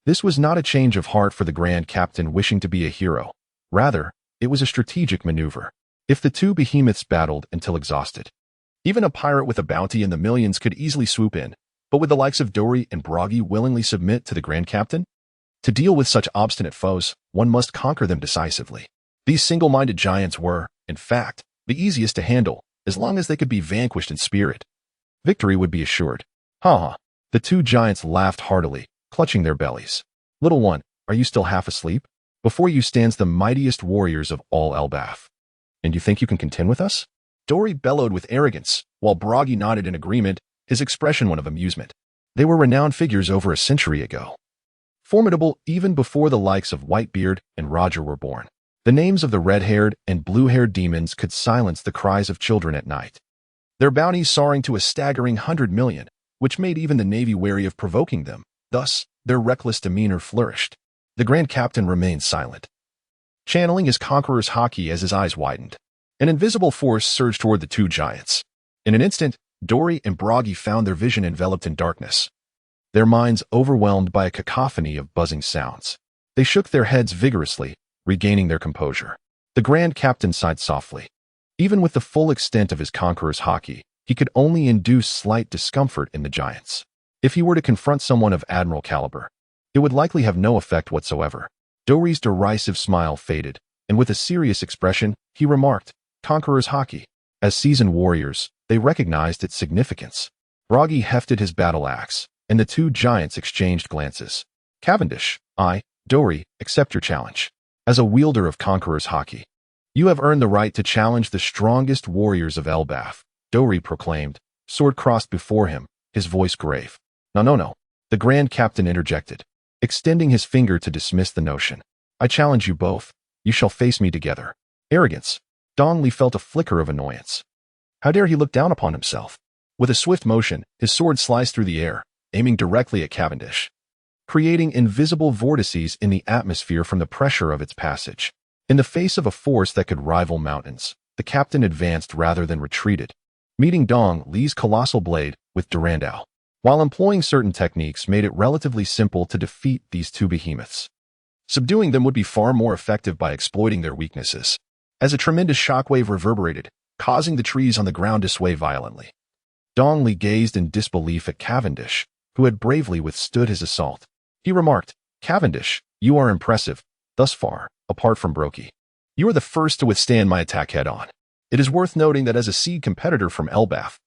This was not a change of heart for the Grand Captain wishing to be a hero. Rather, it was a strategic maneuver. If the 2 behemoths battled until exhausted, even a pirate with a bounty in the millions could easily swoop in, but would the likes of Dory and Bragi willingly submit to the Grand Captain? To deal with such obstinate foes, one must conquer them decisively. These single-minded giants were, in fact, the easiest to handle, as long as they could be vanquished in spirit. Victory would be assured. Ha ha. The two giants laughed heartily, clutching their bellies. Little one, are you still half asleep? Before you stands the mightiest warriors of all Elbaf. And you think you can contend with us? Dory bellowed with arrogance, while Bragi nodded in agreement, his expression one of amusement. They were renowned figures over a century ago. Formidable even before the likes of Whitebeard and Roger were born. The names of the red-haired and blue-haired demons could silence the cries of children at night. Their bounties soaring to a staggering 100 million, which made even the Navy wary of provoking them. Thus, their reckless demeanor flourished. The Grand Captain remained silent, channeling his conqueror's haki as his eyes widened. An invisible force surged toward the two giants. In an instant, Dory and Bragi found their vision enveloped in darkness, their minds overwhelmed by a cacophony of buzzing sounds. They shook their heads vigorously, regaining their composure. The Grand Captain sighed softly. Even with the full extent of his conqueror's haki, he could only induce slight discomfort in the giants. If he were to confront someone of admiral caliber, it would likely have no effect whatsoever. Dory's derisive smile faded, and with a serious expression, he remarked, "Conqueror's haki." As seasoned warriors, they recognized its significance. Bragi hefted his battle axe, and the two giants exchanged glances. Cavendish, Dory, accept your challenge. As a wielder of Conqueror's haki, you have earned the right to challenge the strongest warriors of Elbaf, Dory proclaimed, sword crossed before him, his voice grave. No. The Grand Captain interjected, extending his finger to dismiss the notion. I challenge you both. You shall face me together. Arrogance. Dongli felt a flicker of annoyance. How dare he look down upon himself? With a swift motion, his sword sliced through the air, aiming directly at Cavendish, creating invisible vortices in the atmosphere from the pressure of its passage. In the face of a force that could rival mountains, the captain advanced rather than retreated, meeting Dong Li's colossal blade with Durandal. While employing certain techniques made it relatively simple to defeat these two behemoths, subduing them would be far more effective by exploiting their weaknesses. As a tremendous shockwave reverberated, causing the trees on the ground to sway violently, Dong Li gazed in disbelief at Cavendish, who had bravely withstood his assault. He remarked, Cavendish, you are impressive, thus far, apart from Brokey. You are the first to withstand my attack head-on. It is worth noting that as a seed competitor from Elbaf,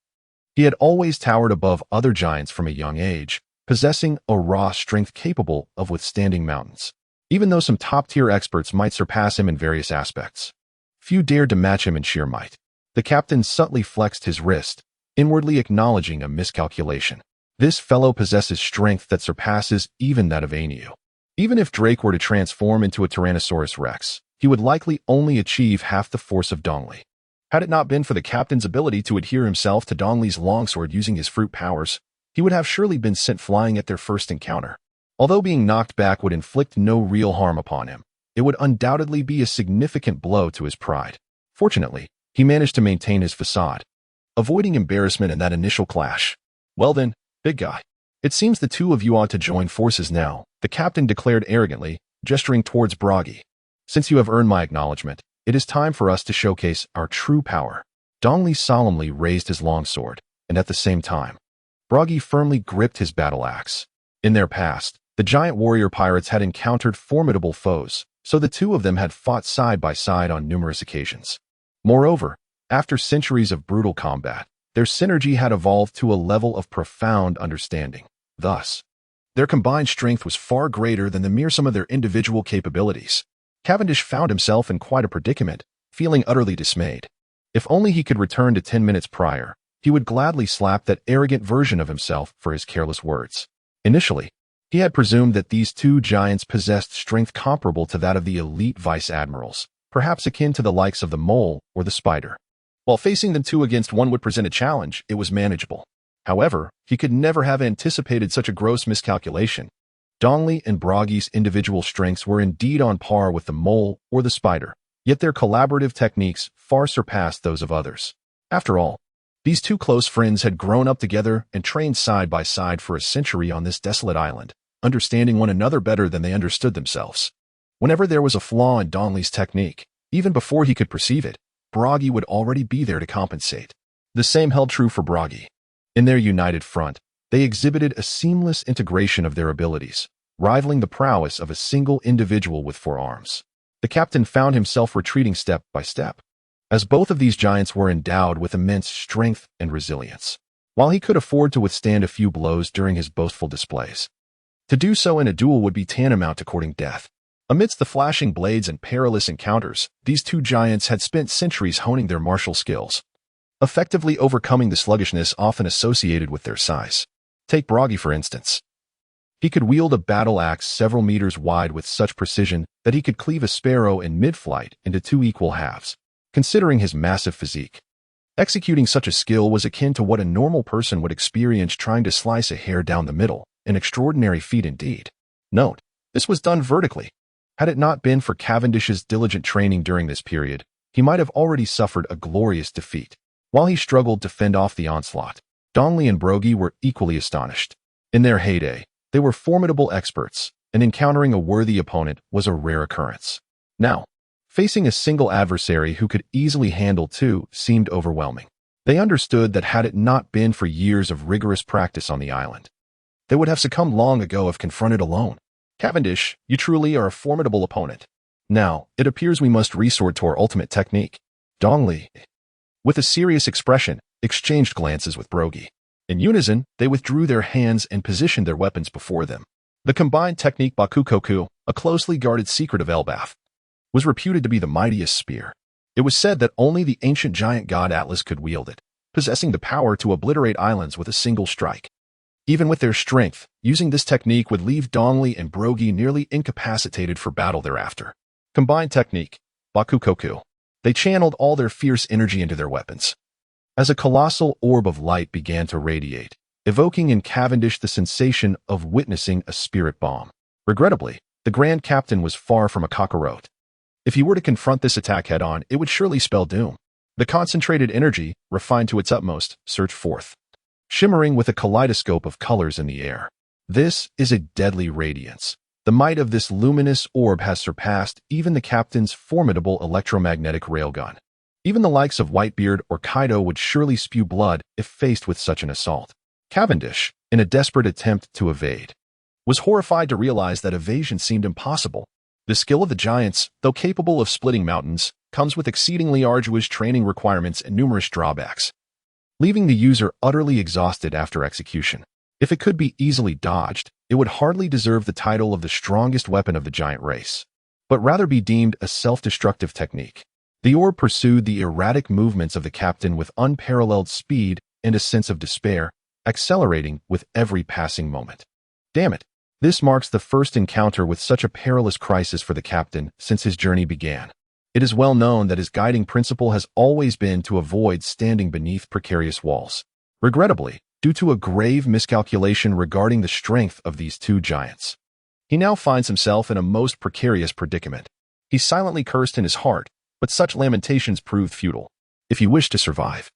he had always towered above other giants from a young age, possessing a raw strength capable of withstanding mountains. Even though some top-tier experts might surpass him in various aspects, few dared to match him in sheer might. The captain subtly flexed his wrist, inwardly acknowledging a miscalculation. This fellow possesses strength that surpasses even that of Anu. Even if Drake were to transform into a Tyrannosaurus Rex, he would likely only achieve half the force of Dongli. Had it not been for the captain's ability to adhere himself to Dongli's longsword using his fruit powers, he would have surely been sent flying at their first encounter. Although being knocked back would inflict no real harm upon him, it would undoubtedly be a significant blow to his pride. Fortunately, he managed to maintain his facade, avoiding embarrassment in that initial clash. Well then, big guy, it seems the two of you ought to join forces now, the captain declared arrogantly, gesturing towards Bragi. Since you have earned my acknowledgement, it is time for us to showcase our true power. Dongli solemnly raised his longsword, and at the same time, Bragi firmly gripped his battle axe. In their past, the giant warrior pirates had encountered formidable foes, so the two of them had fought side by side on numerous occasions. Moreover, after centuries of brutal combat, their synergy had evolved to a level of profound understanding. Thus, their combined strength was far greater than the mere sum of their individual capabilities. Cavendish found himself in quite a predicament, feeling utterly dismayed. If only he could return to 10 minutes prior, he would gladly slap that arrogant version of himself for his careless words. Initially, he had presumed that these two giants possessed strength comparable to that of the elite vice-admirals, perhaps akin to the likes of the mole or the spider. While facing them two against one would present a challenge, it was manageable. However, he could never have anticipated such a gross miscalculation. Dongli and Bragi's individual strengths were indeed on par with the mole or the spider, yet their collaborative techniques far surpassed those of others. After all, these two close friends had grown up together and trained side by side for a century on this desolate island, understanding one another better than they understood themselves. Whenever there was a flaw in Dongli's technique, even before he could perceive it, Bragi would already be there to compensate. The same held true for Bragi. In their united front, they exhibited a seamless integration of their abilities, rivaling the prowess of a single individual with 4 arms. The captain found himself retreating step by step, as both of these giants were endowed with immense strength and resilience. While he could afford to withstand a few blows during his boastful displays, to do so in a duel would be tantamount to courting death. Amidst the flashing blades and perilous encounters, these two giants had spent centuries honing their martial skills, effectively overcoming the sluggishness often associated with their size. Take Bragi, for instance. He could wield a battle axe several meters wide with such precision that he could cleave a sparrow in mid-flight into two equal halves. Considering his massive physique, executing such a skill was akin to what a normal person would experience trying to slice a hair down the middle, an extraordinary feat indeed. Note, this was done vertically. Had it not been for Cavendish's diligent training during this period, he might have already suffered a glorious defeat. While he struggled to fend off the onslaught, Dongley and Broggie were equally astonished. In their heyday, they were formidable experts, and encountering a worthy opponent was a rare occurrence. Now, facing a single adversary who could easily handle two seemed overwhelming. They understood that had it not been for years of rigorous practice on the island, they would have succumbed long ago if confronted alone. Cavendish, you truly are a formidable opponent. Now, it appears we must resort to our ultimate technique. Dongley, with a serious expression, exchanged glances with Broggie. In unison, they withdrew their hands and positioned their weapons before them. The combined technique Bakukoku, a closely guarded secret of Elbath, was reputed to be the mightiest spear. It was said that only the ancient giant god Atlas could wield it, possessing the power to obliterate islands with a single strike. Even with their strength, using this technique would leave Dongley and Broggie nearly incapacitated for battle thereafter. Combined technique, Bakukoku. They channeled all their fierce energy into their weapons, as a colossal orb of light began to radiate, evoking in Cavendish the sensation of witnessing a spirit bomb. Regrettably, the Grand Captain was far from a cockroach. If he were to confront this attack head-on, it would surely spell doom. The concentrated energy, refined to its utmost, surged forth, shimmering with a kaleidoscope of colors in the air. This is a deadly radiance. The might of this luminous orb has surpassed even the captain's formidable electromagnetic railgun. Even the likes of Whitebeard or Kaido would surely spew blood if faced with such an assault. Cavendish, in a desperate attempt to evade, was horrified to realize that evasion seemed impossible. The skill of the giants, though capable of splitting mountains, comes with exceedingly arduous training requirements and numerous drawbacks, leaving the user utterly exhausted after execution. If it could be easily dodged, it would hardly deserve the title of the strongest weapon of the giant race, but rather be deemed a self-destructive technique. The orb pursued the erratic movements of the captain with unparalleled speed and a sense of despair, accelerating with every passing moment. Damn it! This marks the first encounter with such a perilous crisis for the captain since his journey began. It is well known that his guiding principle has always been to avoid standing beneath precarious walls. Regrettably, due to a grave miscalculation regarding the strength of these two giants, he now finds himself in a most precarious predicament. He silently cursed in his heart, but such lamentations proved futile. If he wished to survive,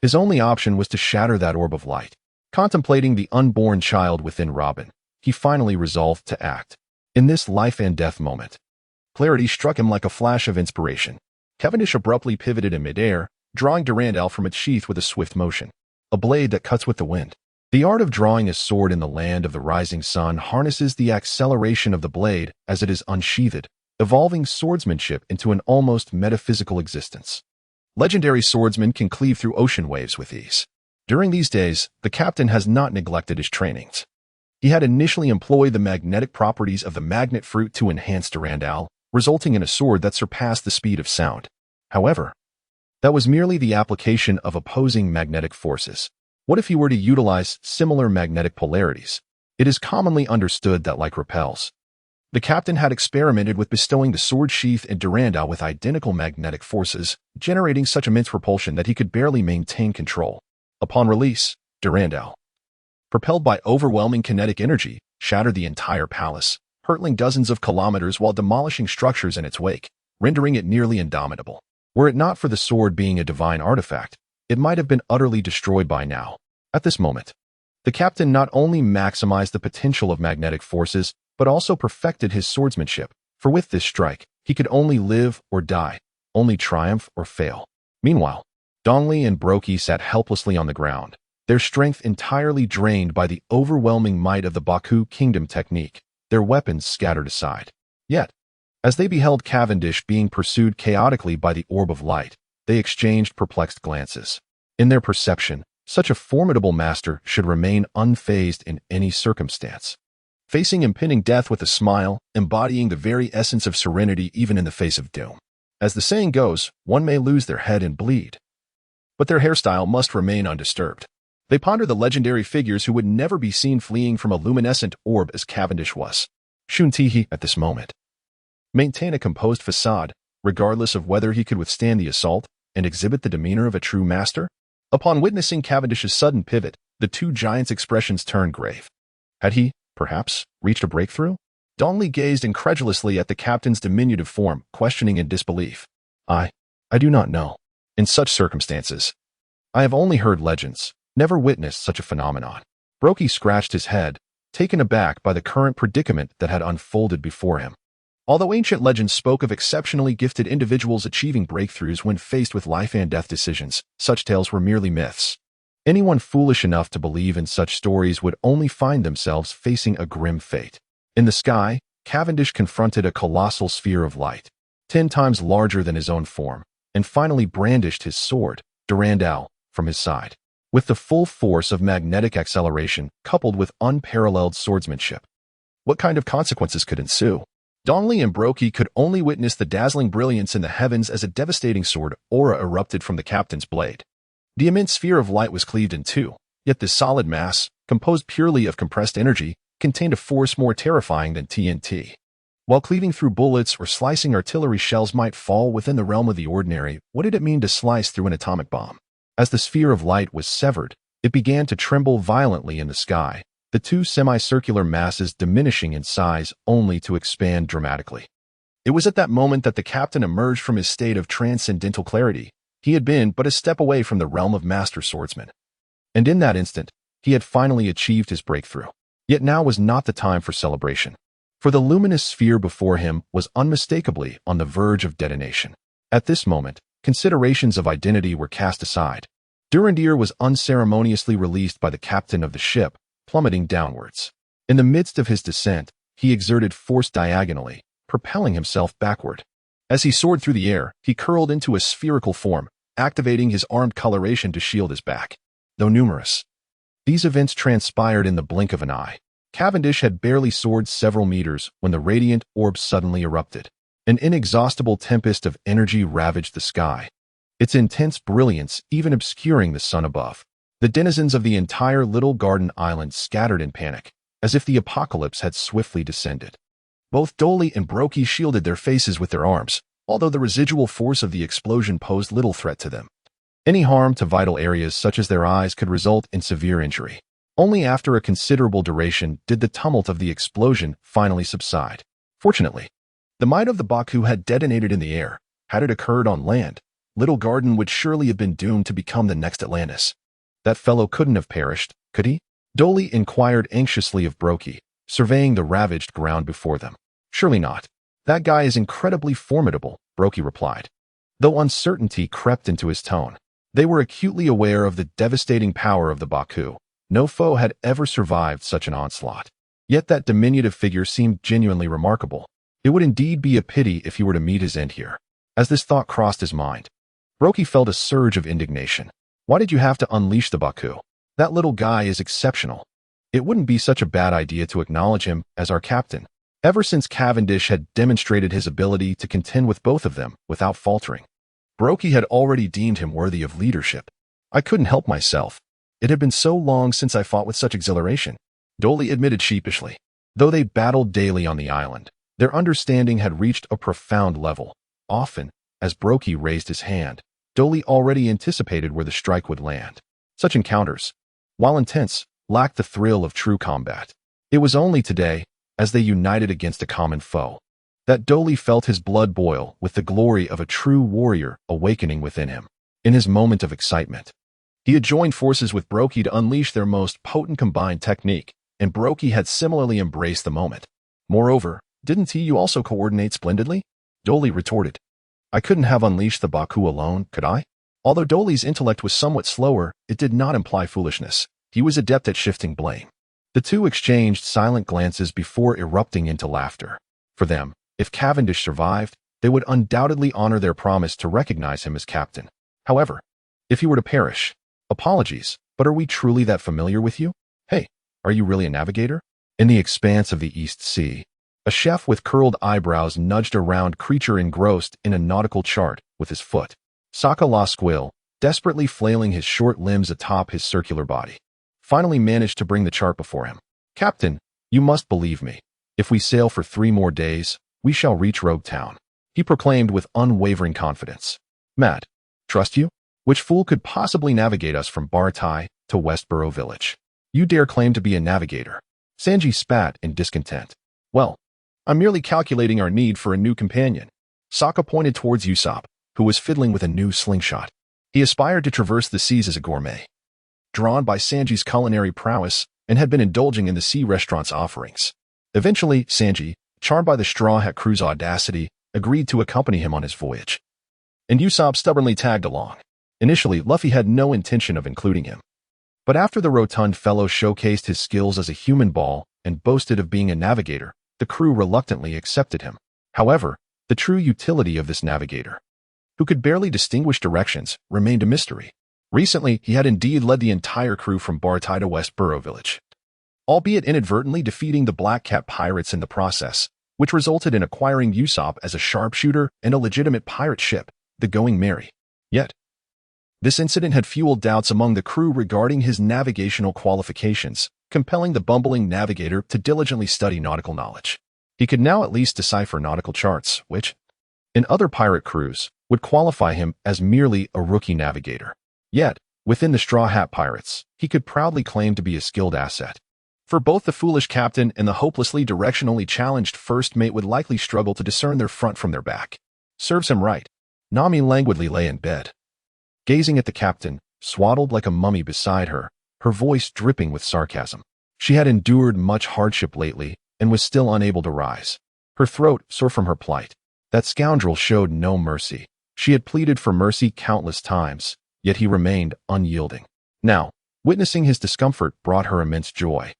his only option was to shatter that orb of light. Contemplating the unborn child within Robin, he finally resolved to act. In this life and death moment, clarity struck him like a flash of inspiration. Cavendish abruptly pivoted in midair, drawing Durandal from its sheath with a swift motion. A blade that cuts with the wind. The art of drawing a sword in the land of the rising sun harnesses the acceleration of the blade as it is unsheathed, evolving swordsmanship into an almost metaphysical existence. Legendary swordsmen can cleave through ocean waves with ease. During these days, the captain has not neglected his trainings. He had initially employed the magnetic properties of the magnet fruit to enhance Durandal, resulting in a sword that surpassed the speed of sound. However, that was merely the application of opposing magnetic forces. What if he were to utilize similar magnetic polarities? It is commonly understood that, like repels, the captain had experimented with bestowing the sword sheath and Durandal with identical magnetic forces, generating such immense propulsion that he could barely maintain control. Upon release, Durandal, propelled by overwhelming kinetic energy, shattered the entire palace, hurtling dozens of kilometers while demolishing structures in its wake, rendering it nearly indomitable. Were it not for the sword being a divine artifact, it might have been utterly destroyed by now. At this moment, the captain not only maximized the potential of magnetic forces, but also perfected his swordsmanship, for with this strike, he could only live or die, only triumph or fail. Meanwhile, Dongley and Broggie sat helplessly on the ground, their strength entirely drained by the overwhelming might of the Baku Kingdom technique, their weapons scattered aside. Yet, As they beheld Cavendish being pursued chaotically by the orb of light, they exchanged perplexed glances. In their perception, such a formidable master should remain unfazed in any circumstance, facing impending death with a smile, embodying the very essence of serenity even in the face of doom. As the saying goes, one may lose their head and bleed, but their hairstyle must remain undisturbed. They ponder the legendary figures who would never be seen fleeing from a luminescent orb as Cavendish was. Shuntihi, at this moment, maintain a composed facade, regardless of whether he could withstand the assault and exhibit the demeanor of a true master. Upon witnessing Cavendish's sudden pivot, the two giants' expressions turned grave. Had he, perhaps, reached a breakthrough? Dongli gazed incredulously at the captain's diminutive form, questioning in disbelief. I do not know. In such circumstances, I have only heard legends, never witnessed such a phenomenon. Brokey scratched his head, taken aback by the current predicament that had unfolded before him. Although ancient legends spoke of exceptionally gifted individuals achieving breakthroughs when faced with life and death decisions, such tales were merely myths. Anyone foolish enough to believe in such stories would only find themselves facing a grim fate. In the sky, Cavendish confronted a colossal sphere of light, 10 times larger than his own form, and finally brandished his sword, Durandal, from his side, with the full force of magnetic acceleration coupled with unparalleled swordsmanship. What kind of consequences could ensue? Dongli and Brokey could only witness the dazzling brilliance in the heavens as a devastating sword aura erupted from the captain's blade. The immense sphere of light was cleaved in two, yet this solid mass, composed purely of compressed energy, contained a force more terrifying than TNT. While cleaving through bullets or slicing artillery shells might fall within the realm of the ordinary, what did it mean to slice through an atomic bomb? As the sphere of light was severed, it began to tremble violently in the sky, the two semicircular masses diminishing in size only to expand dramatically. It was at that moment that the captain emerged from his state of transcendental clarity. He had been but a step away from the realm of master swordsmen. And in that instant, he had finally achieved his breakthrough. Yet now was not the time for celebration, for the luminous sphere before him was unmistakably on the verge of detonation. At this moment, considerations of identity were cast aside. Durandir was unceremoniously released by the captain of the ship, plummeting downwards. In the midst of his descent, he exerted force diagonally, propelling himself backward. As he soared through the air, he curled into a spherical form, activating his armed coloration to shield his back. Though numerous, these events transpired in the blink of an eye. Cavendish had barely soared several meters when the radiant orb suddenly erupted. An inexhaustible tempest of energy ravaged the sky, its intense brilliance even obscuring the sun above. The denizens of the entire little garden island scattered in panic, as if the apocalypse had swiftly descended. Both Dolly and Brokey shielded their faces with their arms, although the residual force of the explosion posed little threat to them. Any harm to vital areas such as their eyes could result in severe injury. Only after a considerable duration did the tumult of the explosion finally subside. Fortunately, the might of the Baku had detonated in the air. Had it occurred on land, Little Garden would surely have been doomed to become the next Atlantis. That fellow couldn't have perished, could he? Dolly inquired anxiously of Brokey, surveying the ravaged ground before them. Surely not. That guy is incredibly formidable, Brokey replied, though uncertainty crept into his tone. They were acutely aware of the devastating power of the Baku. No foe had ever survived such an onslaught. Yet that diminutive figure seemed genuinely remarkable. It would indeed be a pity if he were to meet his end here. As this thought crossed his mind, Brokey felt a surge of indignation. Why did you have to unleash the Baku? That little guy is exceptional. It wouldn't be such a bad idea to acknowledge him as our captain. Ever since Cavendish had demonstrated his ability to contend with both of them without faltering, Brokey had already deemed him worthy of leadership. I couldn't help myself. It had been so long since I fought with such exhilaration, Dolly admitted sheepishly. Though they battled daily on the island, their understanding had reached a profound level. Often, as Brokey raised his hand, Dolly already anticipated where the strike would land. Such encounters, while intense, lacked the thrill of true combat. It was only today, as they united against a common foe, that Dolly felt his blood boil with the glory of a true warrior awakening within him. In his moment of excitement, he had joined forces with Brokey to unleash their most potent combined technique, and Brokey had similarly embraced the moment. Moreover, didn't you also coordinate splendidly? Dolly retorted. I couldn't have unleashed the Baku alone, could I? Although Dolly's intellect was somewhat slower, it did not imply foolishness. He was adept at shifting blame. The two exchanged silent glances before erupting into laughter. For them, If Cavendish survived, they would undoubtedly honor their promise to recognize him as captain. However, if he were to perish, apologies, but are we truly that familiar with you? Hey, are you really a navigator? In the expanse of the East Sea, a chef with curled eyebrows nudged a round creature engrossed in a nautical chart with his foot. Saka la Squill, desperately flailing his short limbs atop his circular body, finally managed to bring the chart before him. Captain, you must believe me. If we sail for 3 more days, we shall reach Rogue Town, he proclaimed with unwavering confidence. Matt, trust you? Which fool could possibly navigate us from Baratai to Westboro Village? You dare claim to be a navigator? Sanji spat in discontent. Well, I'm merely calculating our need for a new companion. Sokka pointed towards Usopp, who was fiddling with a new slingshot. He aspired to traverse the seas as a gourmet, drawn by Sanji's culinary prowess, and had been indulging in the sea restaurant's offerings. Eventually, Sanji, charmed by the Straw Hat crew's audacity, agreed to accompany him on his voyage. And Usopp stubbornly tagged along. Initially, Luffy had no intention of including him. But after the rotund fellow showcased his skills as a human ball and boasted of being a navigator, the crew reluctantly accepted him. However, the true utility of this navigator, who could barely distinguish directions, remained a mystery. Recently, he had indeed led the entire crew from Baratai to Westboro Village, albeit inadvertently defeating the Black Cat pirates in the process, which resulted in acquiring Usopp as a sharpshooter and a legitimate pirate ship, the Going Merry. Yet, this incident had fueled doubts among the crew regarding his navigational qualifications, compelling the bumbling navigator to diligently study nautical knowledge. He could now at least decipher nautical charts, which, in other pirate crews, would qualify him as merely a rookie navigator. Yet, within the Straw Hat Pirates, he could proudly claim to be a skilled asset. For both the foolish captain and the hopelessly directionally challenged first mate would likely struggle to discern their front from their back. Serves him right. Nami languidly lay in bed, gazing at the captain, swaddled like a mummy beside her, her voice dripping with sarcasm. She had endured much hardship lately and was still unable to rise, her throat sore from her plight. That scoundrel showed no mercy. She had pleaded for mercy countless times, yet he remained unyielding. Now, witnessing his discomfort brought her immense joy.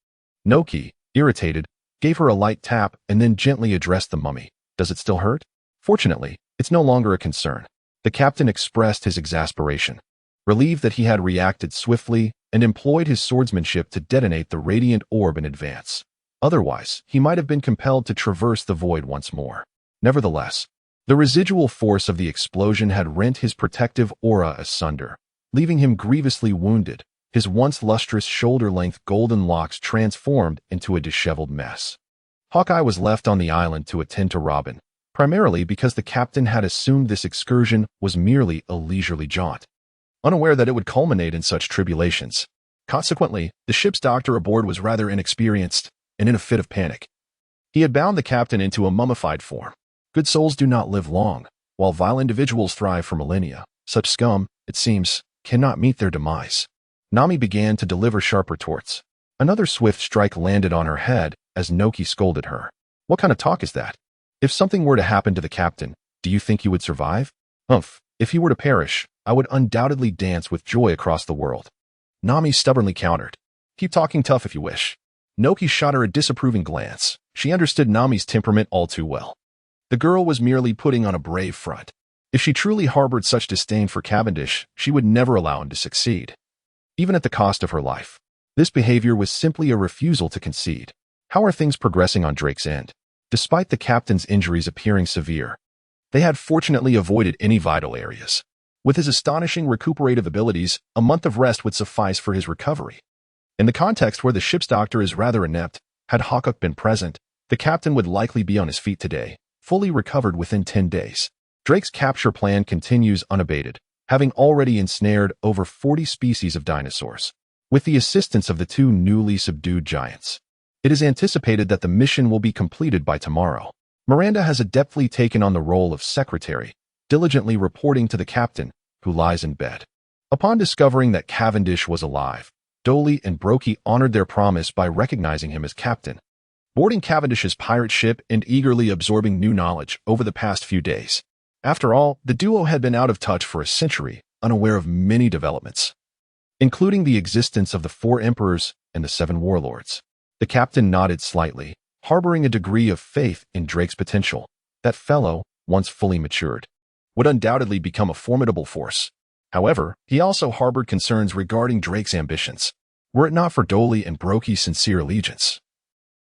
Noki, irritated, gave her a light tap and then gently addressed the mummy. Does it still hurt? Fortunately, it's no longer a concern. The captain expressed his exasperation, relieved that he had reacted swiftly and employed his swordsmanship to detonate the radiant orb in advance. Otherwise, he might have been compelled to traverse the void once more. Nevertheless, the residual force of the explosion had rent his protective aura asunder, leaving him grievously wounded, his once lustrous shoulder-length golden locks transformed into a disheveled mess. Hawkeye was left on the island to attend to Robin, primarily because the captain had assumed this excursion was merely a leisurely jaunt, unaware that it would culminate in such tribulations. Consequently, the ship's doctor aboard was rather inexperienced and in a fit of panic. He had bound the captain into a mummified form. Good souls do not live long, while vile individuals thrive for millennia. Such scum, it seems, cannot meet their demise. Nami began to deliver sharp retorts. Another swift strike landed on her head as Noki scolded her. What kind of talk is that? If something were to happen to the captain, do you think you would survive? Humph, if he were to perish, I would undoubtedly dance with joy across the world. Nami stubbornly countered. Keep talking tough if you wish. Noki shot her a disapproving glance. She understood Nami's temperament all too well. The girl was merely putting on a brave front. If she truly harbored such disdain for Cavendish, she would never allow him to succeed, even at the cost of her life. This behavior was simply a refusal to concede. How are things progressing on Drake's end? Despite the captain's injuries appearing severe, they had fortunately avoided any vital areas. With his astonishing recuperative abilities, a month of rest would suffice for his recovery. In the context where the ship's doctor is rather inept, had Hawkeye been present, the captain would likely be on his feet today, fully recovered within 10 days. Drake's capture plan continues unabated, having already ensnared over 40 species of dinosaurs. With the assistance of the 2 newly subdued giants, it is anticipated that the mission will be completed by tomorrow. Miranda has adeptly taken on the role of secretary, diligently reporting to the captain, who lies in bed. Upon discovering that Cavendish was alive, Dolly and Brokey honored their promise by recognizing him as captain, boarding Cavendish's pirate ship and eagerly absorbing new knowledge over the past few days. After all, the duo had been out of touch for a century, unaware of many developments, including the existence of the 4 emperors and the 7 warlords. The captain nodded slightly, harboring a degree of faith in Drake's potential. that fellow, once fully matured, would undoubtedly become a formidable force. However, he also harbored concerns regarding Drake's ambitions. Were it not for Dolly and Brokey's sincere allegiance,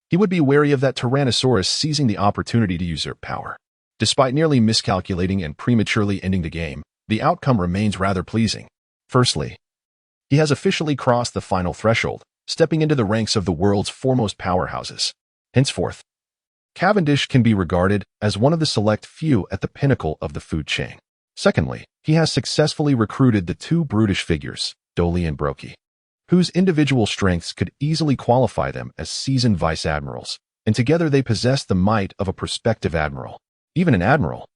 he would be wary of that Tyrannosaurus seizing the opportunity to usurp power. Despite nearly miscalculating and prematurely ending the game, the outcome remains rather pleasing. Firstly, he has officially crossed the final threshold, stepping into the ranks of the world's foremost powerhouses. Henceforth, Cavendish can be regarded as one of the select few at the pinnacle of the food chain. Secondly, he has successfully recruited the two brutish figures, Dolly and Brokey, whose individual strengths could easily qualify them as seasoned vice-admirals, and together they possess the might of a prospective admiral. Even an admiral,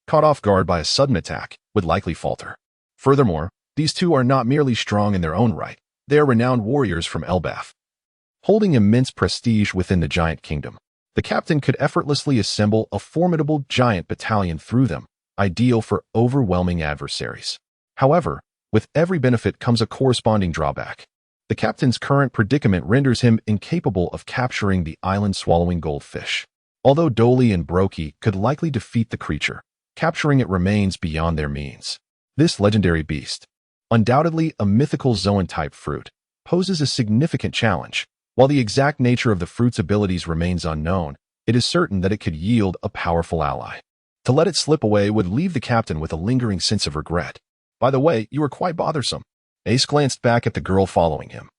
caught off guard by a sudden attack, would likely falter. Furthermore, these two are not merely strong in their own right, they are renowned warriors from Elbaf, holding immense prestige within the giant kingdom. The captain could effortlessly assemble a formidable giant battalion through them, ideal for overwhelming adversaries. However, with every benefit comes a corresponding drawback. The captain's current predicament renders him incapable of capturing the island-swallowing goldfish. Although Dolly and Brokey could likely defeat the creature, capturing it remains beyond their means. This legendary beast, undoubtedly a mythical zoan-type fruit, poses a significant challenge. While the exact nature of the fruit's abilities remains unknown, it is certain that it could yield a powerful ally. To let it slip away would leave the captain with a lingering sense of regret. By the way, you are quite bothersome. Ace glanced back at the girl following him,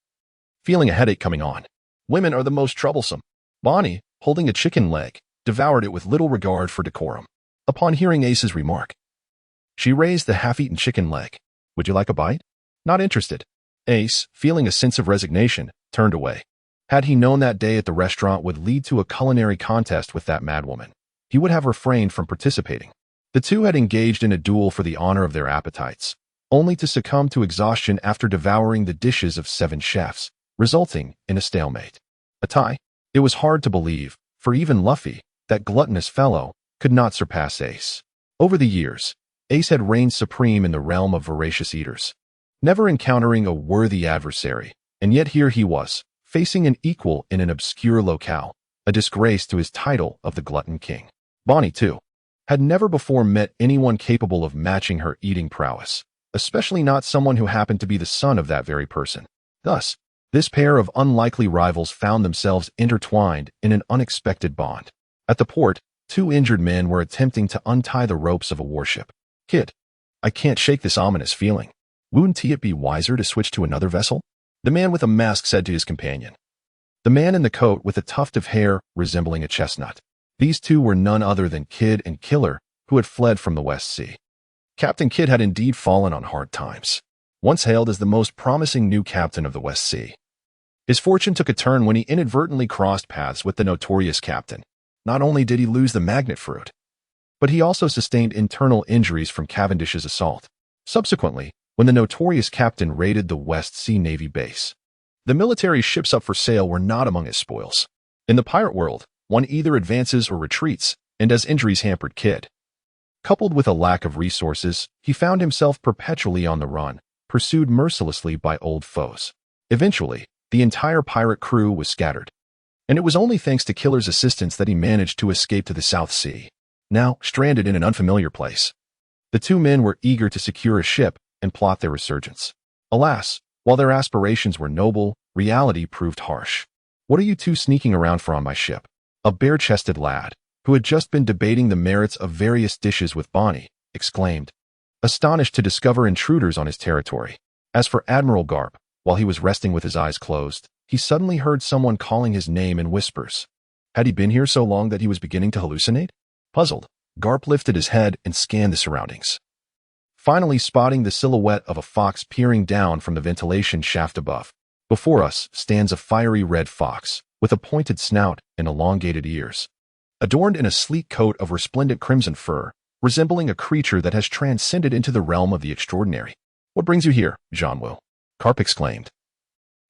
feeling a headache coming on. Women are the most troublesome. Bonnie, holding a chicken leg, devoured it with little regard for decorum. Upon hearing Ace's remark, she raised the half-eaten chicken leg. Would you like a bite? Not interested. Ace, feeling a sense of resignation, turned away. Had he known that day at the restaurant would lead to a culinary contest with that madwoman, he would have refrained from participating. The two had engaged in a duel for the honor of their appetites, only to succumb to exhaustion after devouring the dishes of 7 chefs, resulting in a stalemate. A tie? It was hard to believe, for even Luffy, that gluttonous fellow, could not surpass Ace. Over the years, Ace had reigned supreme in the realm of voracious eaters, never encountering a worthy adversary, and yet here he was, facing an equal in an obscure locale, a disgrace to his title of the Glutton King. Bonnie, too, had never before met anyone capable of matching her eating prowess, especially not someone who happened to be the son of that very person. Thus, this pair of unlikely rivals found themselves intertwined in an unexpected bond. At the port, 2 injured men were attempting to untie the ropes of a warship. Kid, I can't shake this ominous feeling. Wouldn't it be wiser to switch to another vessel? The man with a mask said to his companion. The man in the coat with a tuft of hair resembling a chestnut. These two were none other than Kid and Killer, who had fled from the West Sea. Captain Kidd had indeed fallen on hard times. Once hailed as the most promising new captain of the West Sea, his fortune took a turn when he inadvertently crossed paths with the notorious captain. Not only did he lose the magnet fruit, but he also sustained internal injuries from Cavendish's assault. Subsequently, when the notorious captain raided the West Sea Navy base, the military ships up for sale were not among his spoils. In the pirate world, one either advances or retreats, and as injuries hampered Kidd, coupled with a lack of resources, he found himself perpetually on the run, pursued mercilessly by old foes. Eventually, the entire pirate crew was scattered, and it was only thanks to Killer's assistance that he managed to escape to the South Sea. Now, stranded in an unfamiliar place, the 2 men were eager to secure a ship and plot their resurgence. Alas, while their aspirations were noble, reality proved harsh. What are you 2 sneaking around for on my ship? A bare-chested lad, who had just been debating the merits of various dishes with Bonnie, exclaimed, astonished to discover intruders on his territory. As for Admiral Garp, while he was resting with his eyes closed, he suddenly heard someone calling his name in whispers. Had he been here so long that he was beginning to hallucinate? Puzzled, Garp lifted his head and scanned the surroundings, finally spotting the silhouette of a fox peering down from the ventilation shaft above. Before us stands a fiery red fox, with a pointed snout and elongated ears, adorned in a sleek coat of resplendent crimson fur, resembling a creature that has transcended into the realm of the extraordinary. What brings you here, Jean-Will? Garp exclaimed,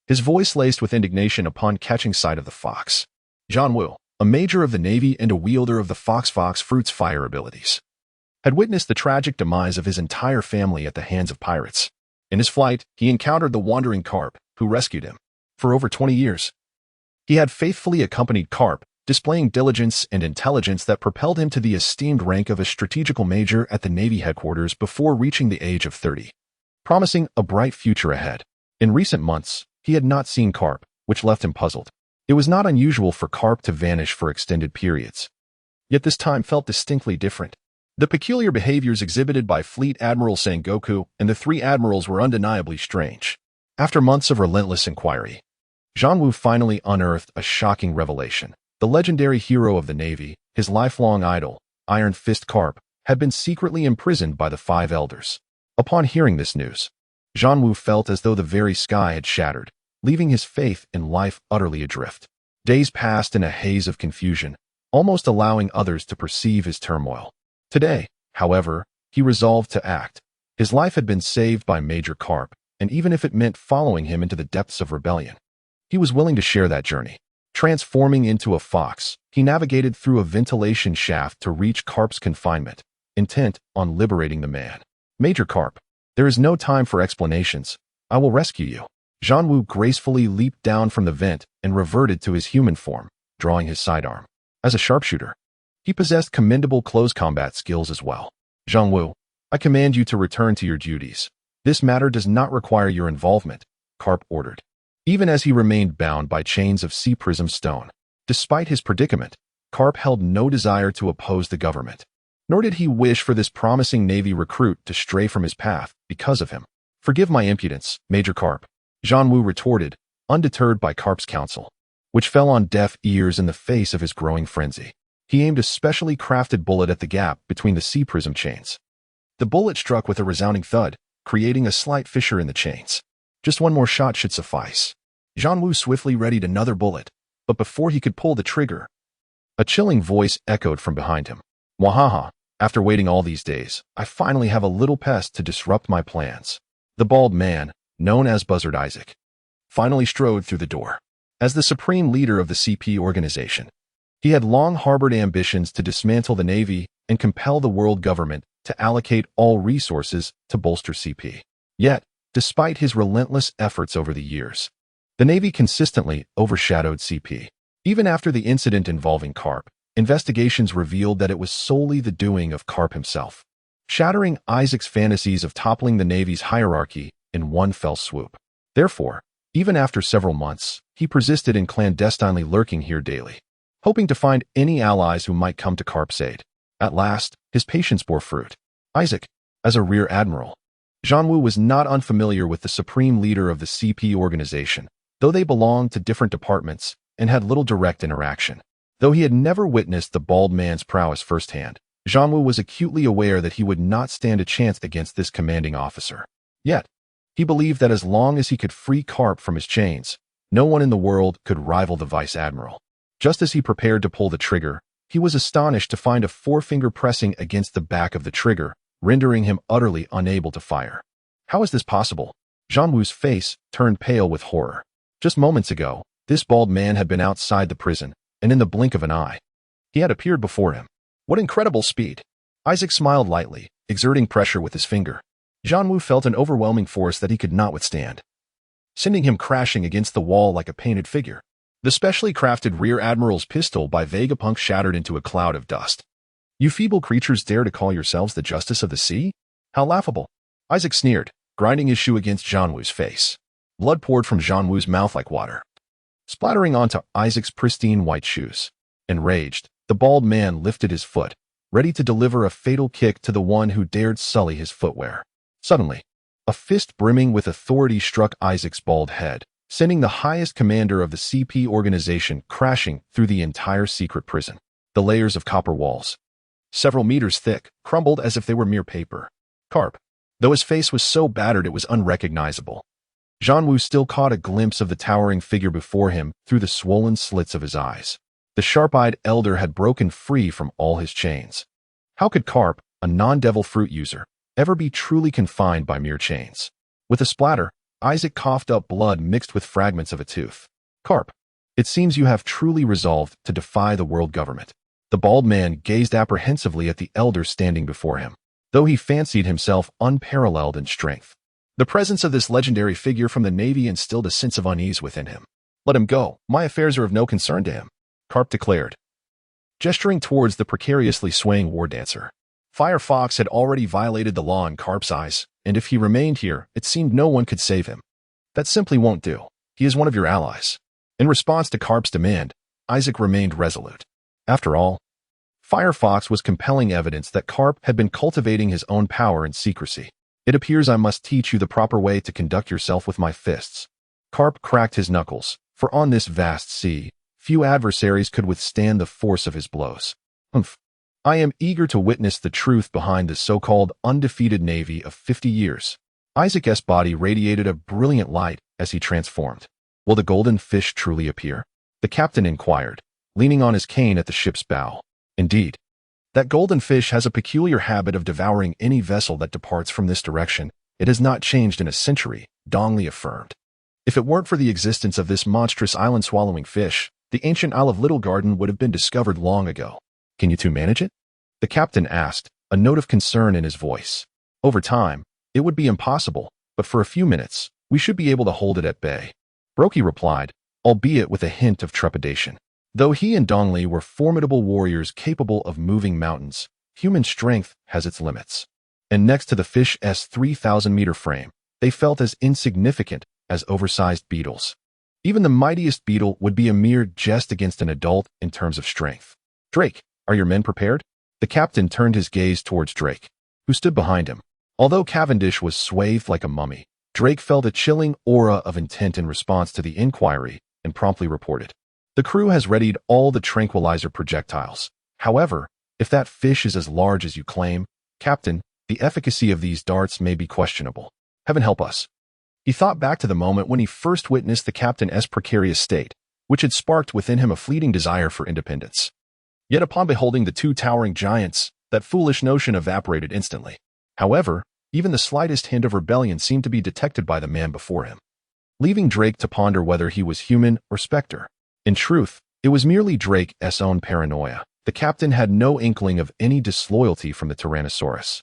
his voice laced with indignation upon catching sight of the fox. Jean-Will, a major of the Navy and a wielder of the Fox Fruit's fire abilities, had witnessed the tragic demise of his entire family at the hands of pirates. In his flight, he encountered the wandering Carp, who rescued him. For over 20 years, he had faithfully accompanied Carp displaying diligence and intelligence that propelled him to the esteemed rank of a strategical major at the Navy headquarters before reaching the age of 30, promising a bright future ahead. In recent months, he had not seen Carp, which left him puzzled. It was not unusual for Carp to vanish for extended periods. Yet this time felt distinctly different. The peculiar behaviors exhibited by Fleet Admiral Sengoku and the three admirals were undeniably strange. After months of relentless inquiry, Zhang finally unearthed a shocking revelation. The legendary hero of the Navy, his lifelong idol, Iron Fist Carp, had been secretly imprisoned by the five elders. Upon hearing this news, Zhang felt as though the very sky had shattered, leaving his faith in life utterly adrift. Days passed in a haze of confusion, almost allowing others to perceive his turmoil. Today, however, he resolved to act. His life had been saved by Major Carp, and even if it meant following him into the depths of rebellion, he was willing to share that journey. Transforming into a fox, he navigated through a ventilation shaft to reach Carp's confinement, intent on liberating the man. Major Carp, there is no time for explanations. I will rescue you. Zhang gracefully leaped down from the vent and reverted to his human form, drawing his sidearm. As a sharpshooter, he possessed commendable close combat skills as well. Zhang, I command you to return to your duties. This matter does not require your involvement, Carp ordered. Even as he remained bound by chains of sea prism stone. Despite his predicament, Carp held no desire to oppose the government. Nor did he wish for this promising Navy recruit to stray from his path because of him. Forgive my impudence, Major Carp, Zhang retorted, undeterred by Carp's counsel, which fell on deaf ears in the face of his growing frenzy. He aimed a specially crafted bullet at the gap between the sea prism chains. The bullet struck with a resounding thud, creating a slight fissure in the chains. Just one more shot should suffice. Zhang swiftly readied another bullet, but before he could pull the trigger, a chilling voice echoed from behind him. Wahaha, after waiting all these days, I finally have a little pest to disrupt my plans. The bald man, known as Buzzard Isaac, finally strode through the door. As the supreme leader of the CP organization, he had long harbored ambitions to dismantle the Navy and compel the world government to allocate all resources to bolster CP. Yet, despite his relentless efforts over the years, the Navy consistently overshadowed CP. Even after the incident involving Carp, investigations revealed that it was solely the doing of Carp himself, shattering Isaac's fantasies of toppling the Navy's hierarchy in one fell swoop. Therefore, even after several months, he persisted in clandestinely lurking here daily, hoping to find any allies who might come to Carp's aid. At last, his patience bore fruit. Isaac, as a rear admiral, Zhang was not unfamiliar with the supreme leader of the CP organization, though they belonged to different departments and had little direct interaction. Though he had never witnessed the bald man's prowess firsthand, Zhang was acutely aware that he would not stand a chance against this commanding officer. Yet, he believed that as long as he could free Carp from his chains, no one in the world could rival the vice admiral. Just as he prepared to pull the trigger, he was astonished to find a forefinger pressing against the back of the trigger, rendering him utterly unable to fire. How is this possible? Zhang face turned pale with horror. Just moments ago, this bald man had been outside the prison, and in the blink of an eye, he had appeared before him. What incredible speed! Isaac smiled lightly, exerting pressure with his finger. Zhang felt an overwhelming force that he could not withstand, sending him crashing against the wall like a painted figure. The specially crafted Rear Admiral's pistol by Vegapunk shattered into a cloud of dust. You feeble creatures dare to call yourselves the Justice of the Sea? How laughable! Isaac sneered, grinding his shoe against Zhang face. Blood poured from Zhang mouth like water, splattering onto Isaac's pristine white shoes. Enraged, the bald man lifted his foot, ready to deliver a fatal kick to the one who dared sully his footwear. Suddenly, a fist brimming with authority struck Isaac's bald head, sending the highest commander of the CP organization crashing through the entire secret prison. The layers of copper walls, several meters thick, crumbled as if they were mere paper. Carp, though his face was so battered it was unrecognizable. Zhang still caught a glimpse of the towering figure before him through the swollen slits of his eyes. The sharp-eyed elder had broken free from all his chains. How could Carp, a non-devil fruit user, ever be truly confined by mere chains? With a splatter, Isaac coughed up blood mixed with fragments of a tooth. Carp, it seems you have truly resolved to defy the world government. The bald man gazed apprehensively at the elder standing before him, though he fancied himself unparalleled in strength. The presence of this legendary figure from the Navy instilled a sense of unease within him. Let him go. My affairs are of no concern to him. Carp declared, gesturing towards the precariously swaying war dancer. Firefox had already violated the law in Carp's eyes, and if he remained here, it seemed no one could save him. That simply won't do. He is one of your allies. In response to Carp's demand, Isaac remained resolute. After all, Firefox was compelling evidence that Carp had been cultivating his own power in secrecy. It appears I must teach you the proper way to conduct yourself with my fists. Carp cracked his knuckles, for on this vast sea, few adversaries could withstand the force of his blows. Humph. I am eager to witness the truth behind the so-called undefeated navy of 50 years. Isaac's body radiated a brilliant light as he transformed. Will the golden fish truly appear? The captain inquired, leaning on his cane at the ship's bow. Indeed. That golden fish has a peculiar habit of devouring any vessel that departs from this direction. It has not changed in a century, Dongley affirmed. If it weren't for the existence of this monstrous island-swallowing fish, the ancient Isle of Little Garden would have been discovered long ago. Can you two manage it? The captain asked, a note of concern in his voice. Over time, it would be impossible, but for a few minutes, we should be able to hold it at bay. Brokey replied, albeit with a hint of trepidation. Though he and Dongley were formidable warriors capable of moving mountains, human strength has its limits. And next to the fish's 3,000-meter frame, they felt as insignificant as oversized beetles. Even the mightiest beetle would be a mere jest against an adult in terms of strength. Drake, are your men prepared? The captain turned his gaze towards Drake, who stood behind him. Although Cavendish was swathed like a mummy, Drake felt a chilling aura of intent in response to the inquiry and promptly reported. The crew has readied all the tranquilizer projectiles. However, if that fish is as large as you claim, Captain, the efficacy of these darts may be questionable. Heaven help us. He thought back to the moment when he first witnessed the captain's precarious state, which had sparked within him a fleeting desire for independence. Yet upon beholding the two towering giants, that foolish notion evaporated instantly. However, even the slightest hint of rebellion seemed to be detected by the man before him, leaving Drake to ponder whether he was human or specter. In truth, it was merely Drake's own paranoia. The captain had no inkling of any disloyalty from the Tyrannosaurus.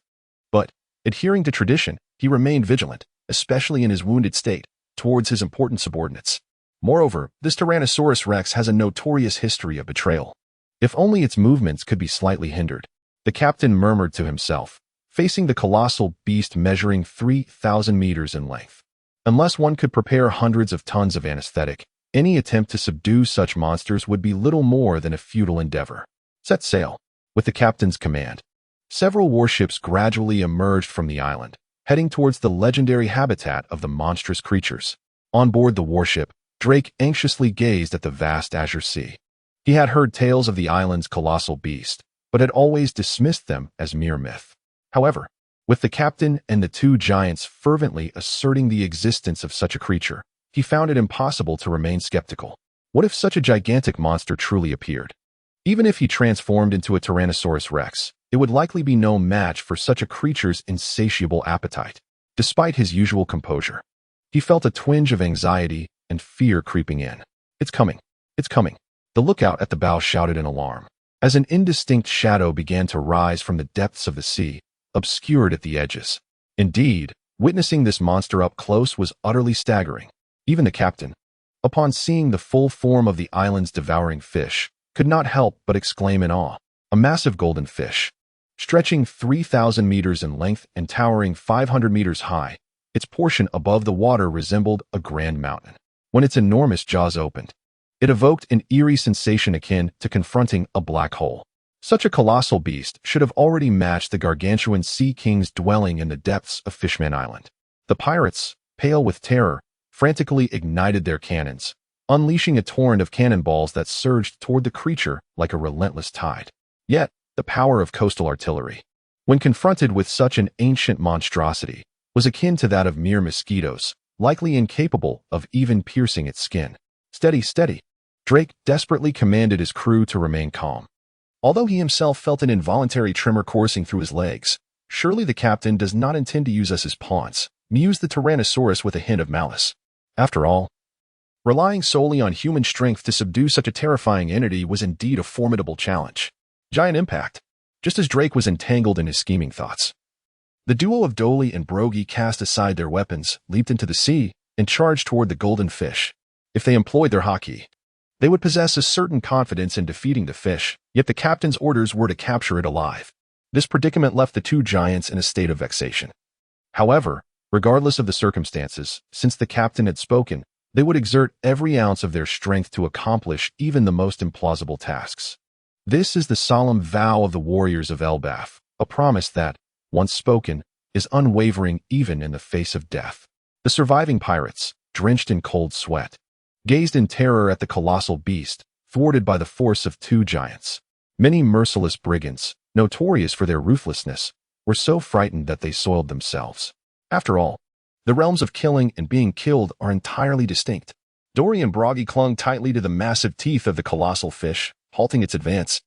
But, adhering to tradition, he remained vigilant, especially in his wounded state, towards his important subordinates. Moreover, this Tyrannosaurus Rex has a notorious history of betrayal. If only its movements could be slightly hindered, the captain murmured to himself, facing the colossal beast measuring 3,000 meters in length. Unless one could prepare hundreds of tons of anesthetic, any attempt to subdue such monsters would be little more than a futile endeavor. Set sail. With the captain's command, several warships gradually emerged from the island, heading towards the legendary habitat of the monstrous creatures. On board the warship, Drake anxiously gazed at the vast azure sea. He had heard tales of the island's colossal beast, but had always dismissed them as mere myth. However, with the captain and the two giants fervently asserting the existence of such a creature, he found it impossible to remain skeptical. What if such a gigantic monster truly appeared? Even if he transformed into a Tyrannosaurus Rex, it would likely be no match for such a creature's insatiable appetite. Despite his usual composure, he felt a twinge of anxiety and fear creeping in. It's coming. It's coming. The lookout at the bow shouted in alarm, as an indistinct shadow began to rise from the depths of the sea, obscured at the edges. Indeed, witnessing this monster up close was utterly staggering. Even the captain, upon seeing the full form of the island's devouring fish, could not help but exclaim in awe. A massive golden fish, stretching 3,000 meters in length and towering 500 meters high, its portion above the water resembled a grand mountain. When its enormous jaws opened, it evoked an eerie sensation akin to confronting a black hole. Such a colossal beast should have already matched the gargantuan sea kings dwelling in the depths of Fishman Island. The pirates, pale with terror, frantically ignited their cannons, unleashing a torrent of cannonballs that surged toward the creature like a relentless tide. Yet, the power of coastal artillery, when confronted with such an ancient monstrosity, was akin to that of mere mosquitoes, likely incapable of even piercing its skin. Steady, steady. Drake desperately commanded his crew to remain calm. Although he himself felt an involuntary tremor coursing through his legs, surely the captain does not intend to use us as pawns, mused the Tyrannosaurus with a hint of malice. After all, relying solely on human strength to subdue such a terrifying entity was indeed a formidable challenge. Giant impact. Just as Drake was entangled in his scheming thoughts, the duo of Dolly and Brogey cast aside their weapons, leaped into the sea, and charged toward the golden fish. If they employed their hockey, They would possess a certain confidence in defeating the fish, yet the captain's orders were to capture it alive. This predicament left the two giants in a state of vexation. However, regardless of the circumstances, since the captain had spoken, they would exert every ounce of their strength to accomplish even the most implausible tasks. This is the solemn vow of the warriors of Elbaf, a promise that, once spoken, is unwavering even in the face of death. The surviving pirates, drenched in cold sweat, gazed in terror at the colossal beast, thwarted by the force of two giants. Many merciless brigands, notorious for their ruthlessness, were so frightened that they soiled themselves. After all, the realms of killing and being killed are entirely distinct. Dory and Broggy clung tightly to the massive teeth of the colossal fish, halting its advance.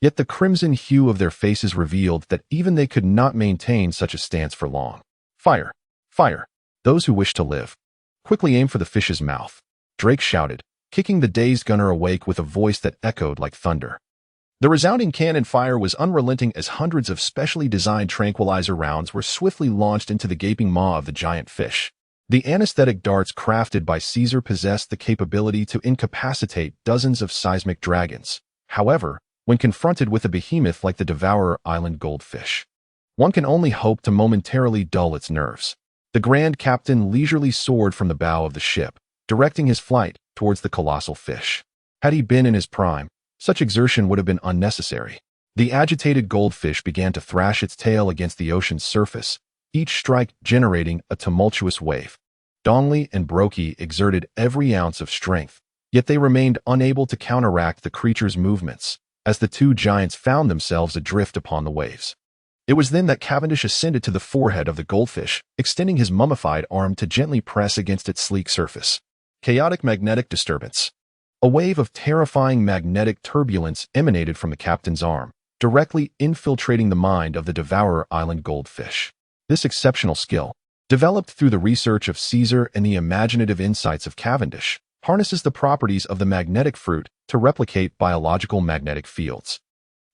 Yet the crimson hue of their faces revealed that even they could not maintain such a stance for long. Fire! Fire! Those who wish to live. Quickly aim for the fish's mouth, Drake shouted, kicking the dazed gunner awake with a voice that echoed like thunder. The resounding cannon fire was unrelenting as hundreds of specially designed tranquilizer rounds were swiftly launched into the gaping maw of the giant fish. The anesthetic darts crafted by Caesar possessed the capability to incapacitate dozens of seismic dragons. However, when confronted with a behemoth like the Devourer Island goldfish, one can only hope to momentarily dull its nerves. The Grand Captain leisurely soared from the bow of the ship, directing his flight towards the colossal fish. Had he been in his prime, such exertion would have been unnecessary. The agitated goldfish began to thrash its tail against the ocean's surface, each strike generating a tumultuous wave. Dongley and Brokey exerted every ounce of strength, yet they remained unable to counteract the creature's movements, as the two giants found themselves adrift upon the waves. It was then that Cavendish ascended to the forehead of the goldfish, extending his mummified arm to gently press against its sleek surface. Chaotic magnetic disturbance. A wave of terrifying magnetic turbulence emanated from the captain's arm, directly infiltrating the mind of the Devourer Island goldfish. This exceptional skill, developed through the research of Caesar and the imaginative insights of Cavendish, harnesses the properties of the magnetic fruit to replicate biological magnetic fields,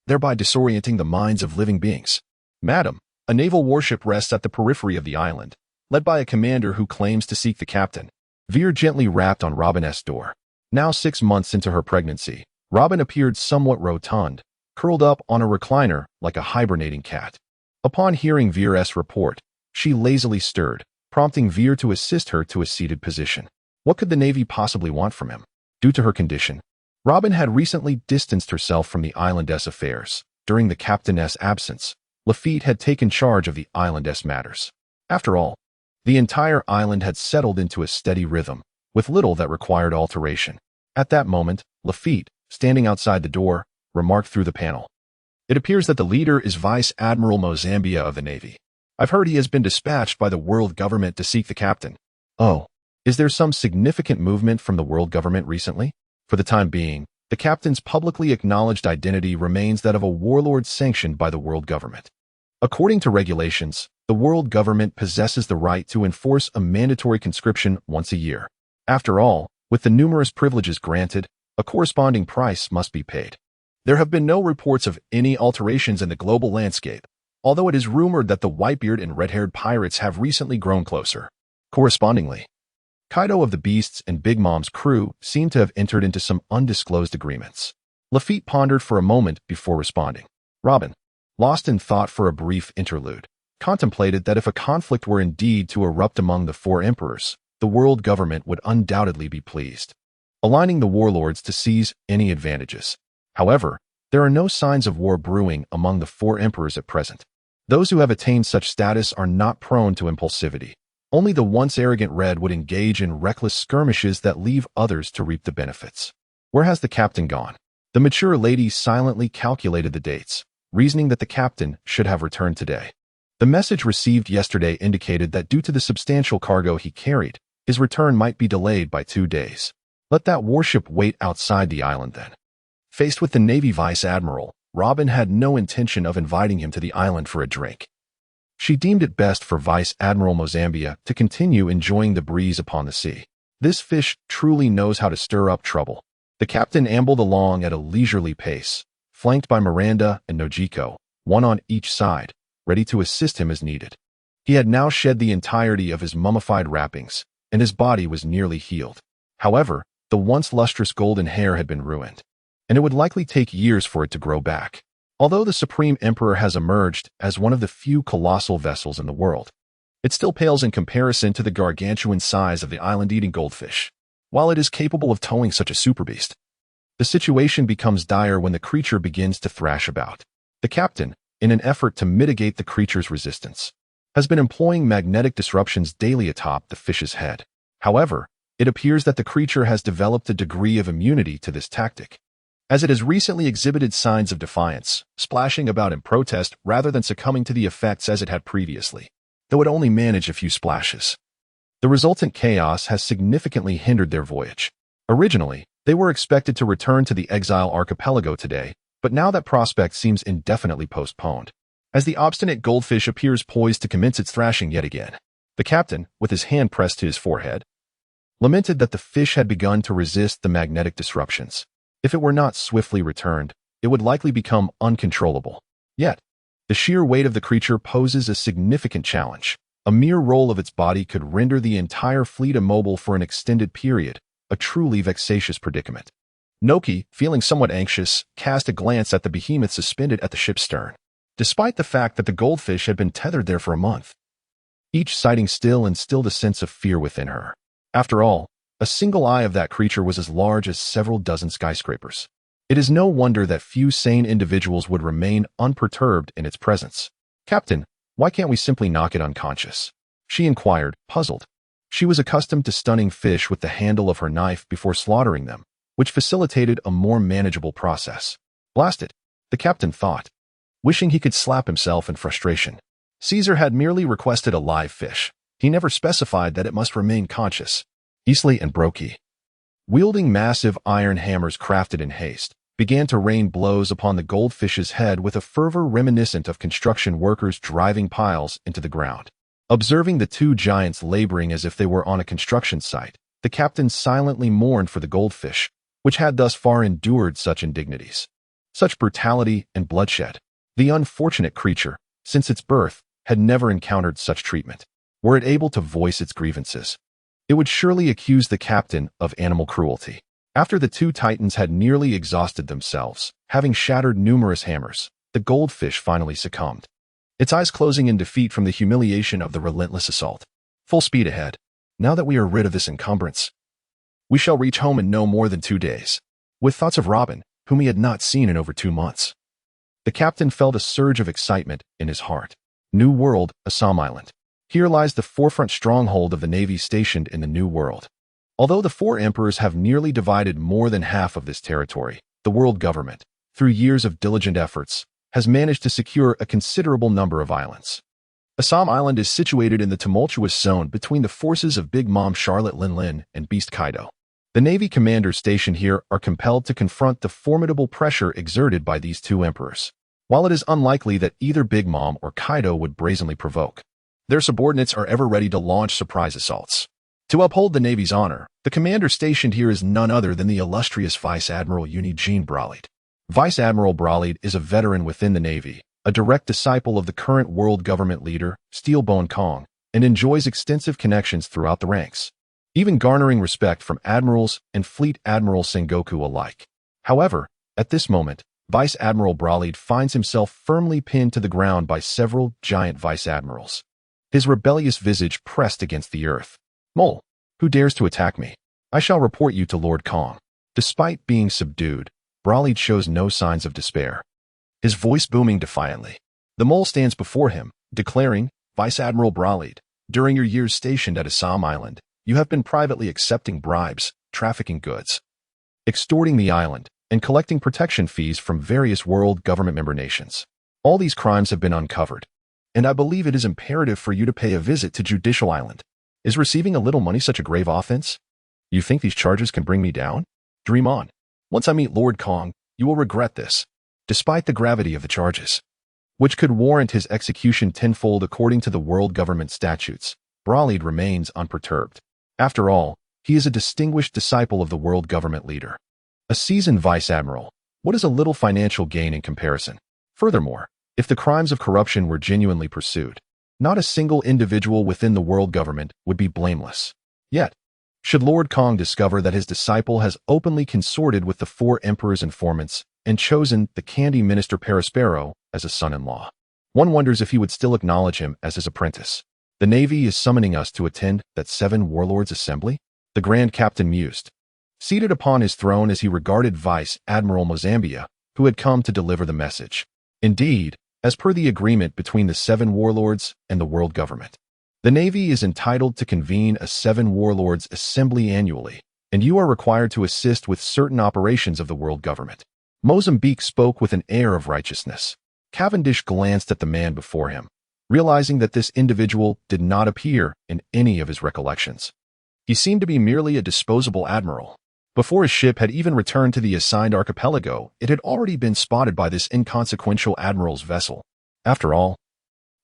thereby disorienting the minds of living beings. Madam, a naval warship rests at the periphery of the island, led by a commander who claims to seek the captain. Veer gently rapped on Robin's door. Now 6 months into her pregnancy, Robin appeared somewhat rotund, curled up on a recliner like a hibernating cat. Upon hearing Veer's report, she lazily stirred, prompting Veer to assist her to a seated position. What could the Navy possibly want from him? Due to her condition, Robin had recently distanced herself from the island's affairs. During the captain's absence, Lafitte had taken charge of the island's matters. After all, the entire island had settled into a steady rhythm, with little that required alteration. At that moment, Lafitte, standing outside the door, remarked through the panel. It appears that the leader is Vice Admiral Mozambia of the Navy. I've heard he has been dispatched by the world government to seek the captain. Oh, is there some significant movement from the world government recently? For the time being, the captain's publicly acknowledged identity remains that of a warlord sanctioned by the world government. According to regulations, the world government possesses the right to enforce a mandatory conscription once a year. After all, with the numerous privileges granted, a corresponding price must be paid. There have been no reports of any alterations in the global landscape, although it is rumored that the Whitebeard and red-haired pirates have recently grown closer. Correspondingly, Kaido of the Beasts and Big Mom's crew seem to have entered into some undisclosed agreements. Lafitte pondered for a moment before responding. Robin, lost in thought for a brief interlude, contemplated that if a conflict were indeed to erupt among the four emperors, the world government would undoubtedly be pleased, aligning the warlords to seize any advantages. However, there are no signs of war brewing among the four emperors at present. Those who have attained such status are not prone to impulsivity. Only the once arrogant Red would engage in reckless skirmishes that leave others to reap the benefits. Where has the captain gone? The mature lady silently calculated the dates, reasoning that the captain should have returned today. The message received yesterday indicated that due to the substantial cargo he carried, his return might be delayed by 2 days. Let that warship wait outside the island then. Faced with the Navy Vice Admiral, Robin had no intention of inviting him to the island for a drink. She deemed it best for Vice Admiral Mozambia to continue enjoying the breeze upon the sea. This fish truly knows how to stir up trouble. The captain ambled along at a leisurely pace, flanked by Miranda and Nojiko, one on each side, ready to assist him as needed. He had now shed the entirety of his mummified wrappings, and his body was nearly healed. However, The once lustrous golden hair had been ruined, and it would likely take years for it to grow back. Although the Supreme Emperor has emerged as one of the few colossal vessels in the world, it still pales in comparison to the gargantuan size of the island-eating goldfish. While it is capable of towing such a superbeast, the situation becomes dire when the creature begins to thrash about. The captain, in an effort to mitigate the creature's resistance, has been employing magnetic disruptions daily atop the fish's head. However, it appears that the creature has developed a degree of immunity to this tactic, as it has recently exhibited signs of defiance, splashing about in protest rather than succumbing to the effects as it had previously, though it only managed a few splashes. The resultant chaos has significantly hindered their voyage. Originally, they were expected to return to the Exile Archipelago today, but now that prospect seems indefinitely postponed, as the obstinate goldfish appears poised to commence its thrashing yet again. The captain, with his hand pressed to his forehead, lamented that the fish had begun to resist the magnetic disruptions. If it were not swiftly returned, it would likely become uncontrollable. Yet, the sheer weight of the creature poses a significant challenge. A mere roll of its body could render the entire fleet immobile for an extended period, a truly vexatious predicament. Noki, feeling somewhat anxious, cast a glance at the behemoth suspended at the ship's stern. Despite the fact that the goldfish had been tethered there for a month, each sighting still instilled a sense of fear within her. After all, a single eye of that creature was as large as several dozen skyscrapers. It is no wonder that few sane individuals would remain unperturbed in its presence. "Captain, why can't we simply knock it unconscious?" she inquired, puzzled. She was accustomed to stunning fish with the handle of her knife before slaughtering them, which facilitated a more manageable process. Blast it, the captain thought, wishing he could slap himself in frustration. Caesar had merely requested a live fish. He never specified that it must remain conscious. Easley and Brokey, wielding massive iron hammers crafted in haste, began to rain blows upon the goldfish's head with a fervor reminiscent of construction workers driving piles into the ground. Observing the two giants laboring as if they were on a construction site, the captain silently mourned for the goldfish, which had thus far endured such indignities, such brutality and bloodshed. The unfortunate creature, since its birth, had never encountered such treatment. Were it able to voice its grievances, it would surely accuse the captain of animal cruelty. After the two titans had nearly exhausted themselves, having shattered numerous hammers, the goldfish finally succumbed, its eyes closing in defeat from the humiliation of the relentless assault. Full speed ahead. Now that we are rid of this encumbrance, we shall reach home in no more than 2 days. With thoughts of Robin, whom he had not seen in over 2 months, the captain felt a surge of excitement in his heart. New World, Assam Island. Here lies the forefront stronghold of the navy stationed in the New World. Although the 4 emperors have nearly divided more than half of this territory, the world government, through years of diligent efforts, has managed to secure a considerable number of islands. Assam Island is situated in the tumultuous zone between the forces of Big Mom Charlotte Lin and Beast Kaido. The Navy commanders stationed here are compelled to confront the formidable pressure exerted by these 2 emperors. While it is unlikely that either Big Mom or Kaido would brazenly provoke, their subordinates are ever ready to launch surprise assaults. To uphold the Navy's honor, the commander stationed here is none other than the illustrious Vice Admiral Eugene Bralide. Vice Admiral Bralide is a veteran within the Navy, a direct disciple of the current world government leader, Steelbone Kong, and enjoys extensive connections throughout the ranks, even garnering respect from admirals and Fleet Admiral Sengoku alike. However, at this moment, Vice Admiral Bralide finds himself firmly pinned to the ground by several giant vice admirals, his rebellious visage pressed against the earth. "Mole, who dares to attack me? I shall report you to Lord Kong." Despite being subdued, Bralide shows no signs of despair, his voice booming defiantly. The mole stands before him, declaring, "Vice Admiral Bralide, during your years stationed at Assam Island, you have been privately accepting bribes, trafficking goods, extorting the island, and collecting protection fees from various world government member nations. All these crimes have been uncovered, and I believe it is imperative for you to pay a visit to Judicial Island. Is receiving a little money such a grave offense? You think these charges can bring me down? Dream on. Once I meet Lord Kong, you will regret this." Despite the gravity of the charges, which could warrant his execution tenfold according to the world government statutes, Bralide remains unperturbed. After all, he is a distinguished disciple of the world government leader. A seasoned vice admiral, what is a little financial gain in comparison? Furthermore, if the crimes of corruption were genuinely pursued, not a single individual within the world government would be blameless. Yet, Should Lord Kong discover that his disciple has openly consorted with the 4 emperor's informants and chosen the candy minister Perispero as a son-in-law, one wonders if he would still acknowledge him as his apprentice. The Navy is summoning us to attend that 7 warlords' assembly? The Grand Captain mused, seated upon his throne as he regarded Vice Admiral Mozambia, who had come to deliver the message. Indeed, as per the agreement between the 7 warlords and the world government, the Navy is entitled to convene a 7 warlords assembly annually, and you are required to assist with certain operations of the world government. Mozambique spoke with an air of righteousness. Cavendish glanced at the man before him, realizing that this individual did not appear in any of his recollections. He seemed to be merely a disposable admiral. Before his ship had even returned to the assigned archipelago, it had already been spotted by this inconsequential admiral's vessel. After all,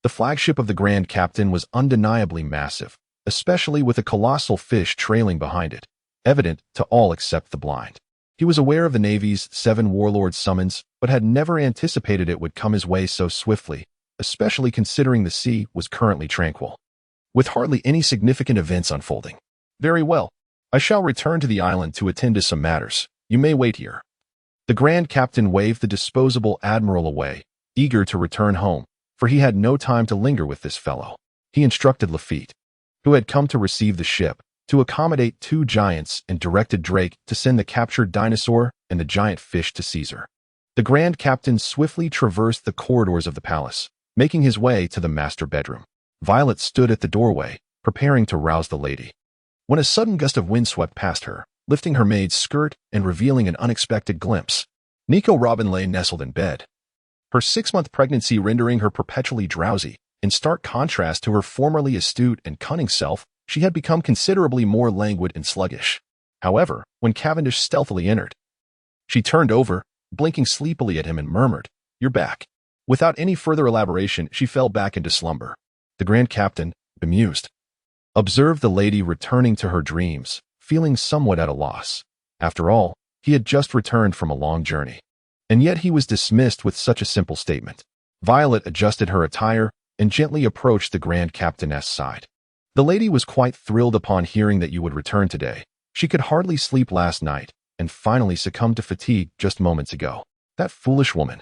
the flagship of the Grand Captain was undeniably massive, especially with a colossal fish trailing behind it, evident to all except the blind. He was aware of the Navy's 7 warlords summons, but had never anticipated it would come his way so swiftly, especially considering the sea was currently tranquil, with hardly any significant events unfolding. Very well. I shall return to the island to attend to some matters. You may wait here. The Grand Captain waved the disposable admiral away, eager to return home, for he had no time to linger with this fellow. He instructed Lafitte, who had come to receive the ship, to accommodate 2 giants and directed Drake to send the captured dinosaur and the giant fish to Caesar. The Grand Captain swiftly traversed the corridors of the palace, making his way to the master bedroom. Violet stood at the doorway, preparing to rouse the lady, when a sudden gust of wind swept past her, lifting her maid's skirt and revealing an unexpected glimpse. Nico Robin lay nestled in bed, her 6-month pregnancy rendering her perpetually drowsy. In stark contrast to her formerly astute and cunning self, she had become considerably more languid and sluggish. However, when Cavendish stealthily entered, she turned over, blinking sleepily at him, and murmured, "You're back." Without any further elaboration, she fell back into slumber. The Grand Captain, bemused, observed the lady returning to her dreams, feeling somewhat at a loss. After all, he had just returned from a long journey, and yet he was dismissed with such a simple statement. Violet adjusted her attire and gently approached the Grand Captain's side. The lady was quite thrilled upon hearing that you would return today. She could hardly sleep last night, and finally succumbed to fatigue just moments ago. That foolish woman.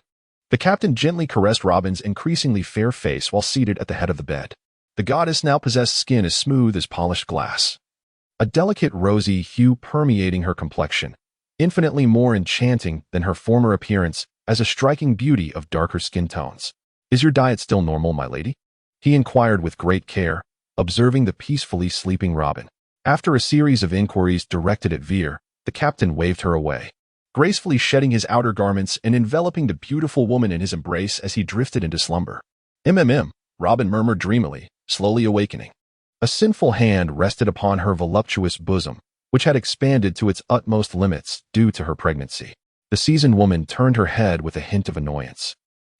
The captain gently caressed Robin's increasingly fair face while seated at the head of the bed. The goddess now possessed skin as smooth as polished glass, a delicate rosy hue permeating her complexion, infinitely more enchanting than her former appearance as a striking beauty of darker skin tones. "Is your diet still normal, my lady?" he inquired with great care, observing the peacefully sleeping Robin. After a series of inquiries directed at Veer, the captain waved her away, gracefully shedding his outer garments and enveloping the beautiful woman in his embrace as he drifted into slumber. Robin murmured dreamily, slowly awakening. A sinful hand rested upon her voluptuous bosom, which had expanded to its utmost limits due to her pregnancy. The seasoned woman turned her head with a hint of annoyance,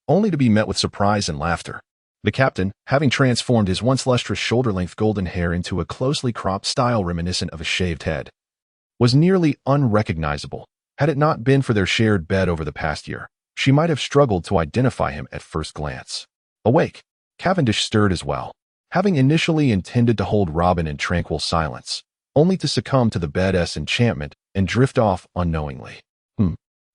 only to be met with surprise and laughter. The captain, having transformed his once lustrous shoulder-length golden hair into a closely cropped style reminiscent of a shaved head, was nearly unrecognizable. Had it not been for their shared bed over the past year, she might have struggled to identify him at first glance. Awake, Cavendish stirred as well, having initially intended to hold Robin in tranquil silence, only to succumb to the bed's enchantment and drift off unknowingly.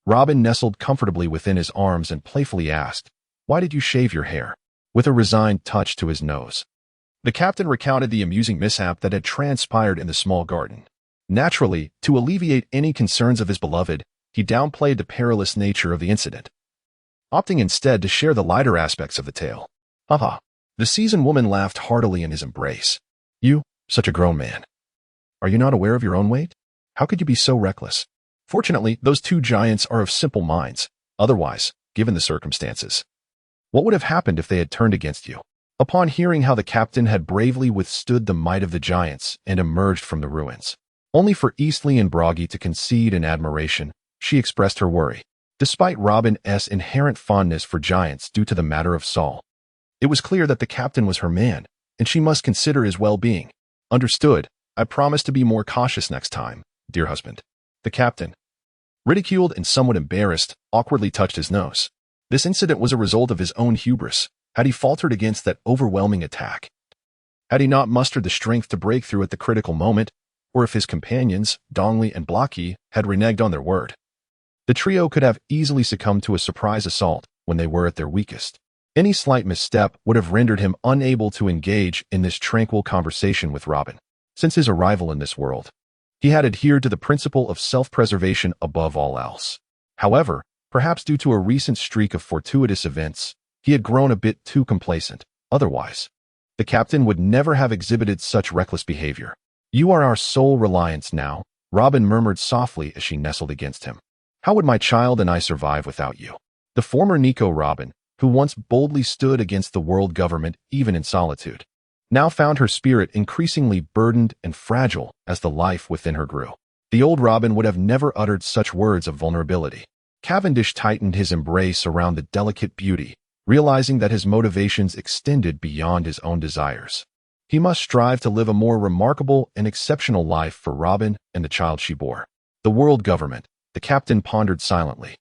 Robin nestled comfortably within his arms and playfully asked, "Why did you shave your hair?" with a resigned touch to his nose. The captain recounted the amusing mishap that had transpired in the small garden. Naturally, to alleviate any concerns of his beloved, he downplayed the perilous nature of the incident, opting instead to share the lighter aspects of the tale. "Haha." The seasoned woman laughed heartily in his embrace. "You, such a grown man. Are you not aware of your own weight? How could you be so reckless? Fortunately, those 2 giants are of simple minds. Otherwise, given the circumstances, what would have happened if they had turned against you?" Upon hearing how the captain had bravely withstood the might of the giants and emerged from the ruins, only for Eastleigh and Broggy to concede in admiration, she expressed her worry. Despite Robin's inherent fondness for giants due to the matter of Saul, it was clear that the captain was her man, and she must consider his well-being. "Understood. I promise to be more cautious next time, dear husband." The captain, ridiculed and somewhat embarrassed, awkwardly touched his nose. This incident was a result of his own hubris. Had he faltered against that overwhelming attack? Had he not mustered the strength to break through at the critical moment? or if his companions, Dongli and Blocky, had reneged on their word. The trio could have easily succumbed to a surprise assault when they were at their weakest. Any slight misstep would have rendered him unable to engage in this tranquil conversation with Robin. Since his arrival in this world, he had adhered to the principle of self-preservation above all else. However, perhaps due to a recent streak of fortuitous events, he had grown a bit too complacent. Otherwise, the captain would never have exhibited such reckless behavior. "You are our sole reliance now," Robin murmured softly as she nestled against him. "How would my child and I survive without you?" The former Nico Robin, who once boldly stood against the world government even in solitude, now found her spirit increasingly burdened and fragile as the life within her grew. The old Robin would have never uttered such words of vulnerability. Cavendish tightened his embrace around the delicate beauty, realizing that his motivations extended beyond his own desires. He must strive to live a more remarkable and exceptional life for Robin and the child she bore. The world government, the captain pondered silently,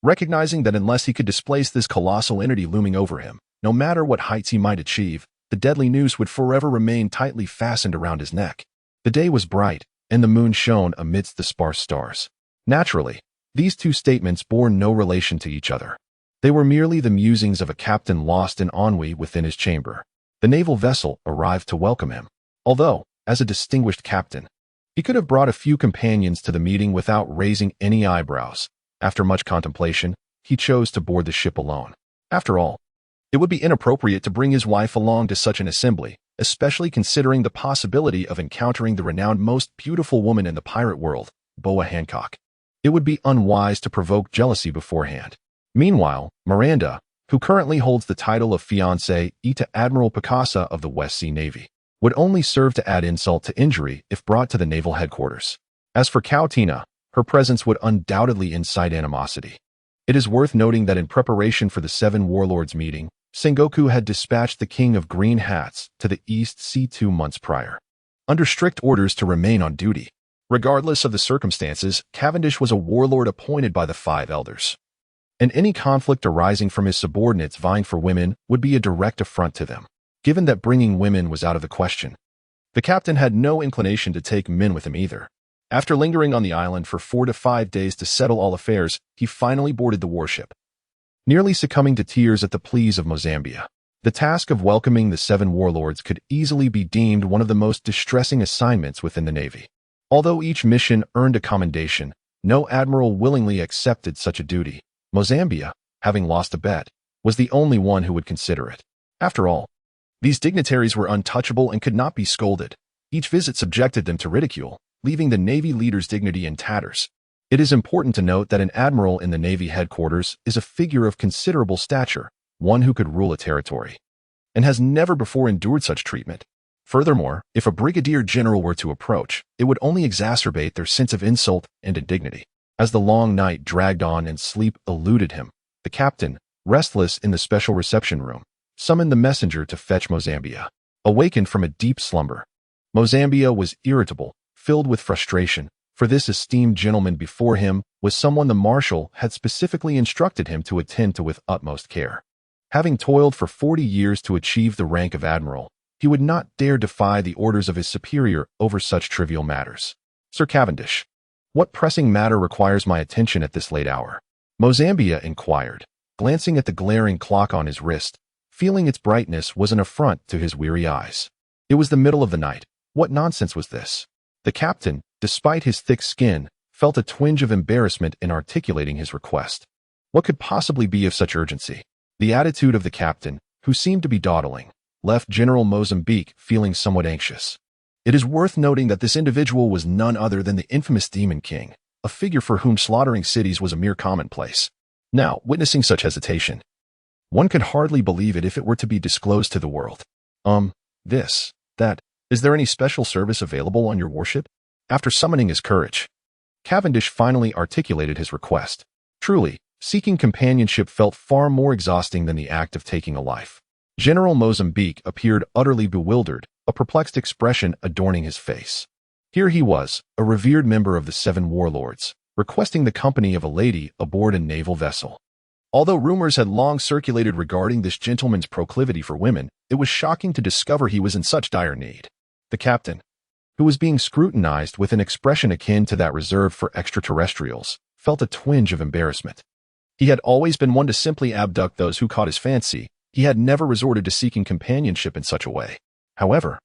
recognizing that unless he could displace this colossal entity looming over him, no matter what heights he might achieve, the deadly noose would forever remain tightly fastened around his neck. The day was bright, and the moon shone amidst the sparse stars. Naturally, these two statements bore no relation to each other. They were merely the musings of a captain lost in ennui within his chamber. The naval vessel arrived to welcome him. Although, as a distinguished captain, he could have brought a few companions to the meeting without raising any eyebrows. After much contemplation, he chose to board the ship alone. After all, it would be inappropriate to bring his wife along to such an assembly, especially considering the possibility of encountering the renowned most beautiful woman in the pirate world, Boa Hancock. It would be unwise to provoke jealousy beforehand. Meanwhile, Miranda, who currently holds the title of fiancée to Admiral Picasa of the West Sea Navy, would only serve to add insult to injury if brought to the naval headquarters. As for Kautina, her presence would undoubtedly incite animosity. It is worth noting that in preparation for the Seven Warlords meeting, Sengoku had dispatched the King of Green Hats to the East Sea 2 months prior, under strict orders to remain on duty. Regardless of the circumstances, Cavendish was a warlord appointed by the Five Elders, and any conflict arising from his subordinates vying for women would be a direct affront to them. Given that bringing women was out of the question, the captain had no inclination to take men with him either. After lingering on the island for 4 to 5 days to settle all affairs, he finally boarded the warship, nearly succumbing to tears at the pleas of Mozambia. The task of welcoming the Seven Warlords could easily be deemed one of the most distressing assignments within the Navy. Although each mission earned a commendation, no admiral willingly accepted such a duty. Mozambia, having lost a bet, was the only one who would consider it. After all, these dignitaries were untouchable and could not be scolded. Each visit subjected them to ridicule, leaving the Navy leader's dignity in tatters. It is important to note that an admiral in the Navy headquarters is a figure of considerable stature, one who could rule a territory, and has never before endured such treatment. Furthermore, if a brigadier general were to approach, it would only exacerbate their sense of insult and indignity. As the long night dragged on and sleep eluded him, the captain, restless in the special reception room, summoned the messenger to fetch Mozambia. Awakened from a deep slumber, Mozambia was irritable, filled with frustration, for this esteemed gentleman before him was someone the marshal had specifically instructed him to attend to with utmost care. Having toiled for 40 years to achieve the rank of admiral, he would not dare defy the orders of his superior over such trivial matters. "Sir Cavendish, what pressing matter requires my attention at this late hour?" Mozambia inquired, glancing at the glaring clock on his wrist, feeling its brightness was an affront to his weary eyes. It was the middle of the night. What nonsense was this? The captain, despite his thick skin, felt a twinge of embarrassment in articulating his request. What could possibly be of such urgency? The attitude of the captain, who seemed to be dawdling, left General Mozambique feeling somewhat anxious. It is worth noting that this individual was none other than the infamous Demon King, a figure for whom slaughtering cities was a mere commonplace. Now, witnessing such hesitation, one could hardly believe it if it were to be disclosed to the world. That. Is there any special service available on your warship?" After summoning his courage, Cavendish finally articulated his request. Truly, seeking companionship felt far more exhausting than the act of taking a life. General Mozambique appeared utterly bewildered, a perplexed expression adorning his face. Here he was, a revered member of the Seven Warlords, requesting the company of a lady aboard a naval vessel. Although rumors had long circulated regarding this gentleman's proclivity for women, it was shocking to discover he was in such dire need. The captain, who was being scrutinized with an expression akin to that reserved for extraterrestrials, felt a twinge of embarrassment. He had always been one to simply abduct those who caught his fancy. He had never resorted to seeking companionship in such a way. However,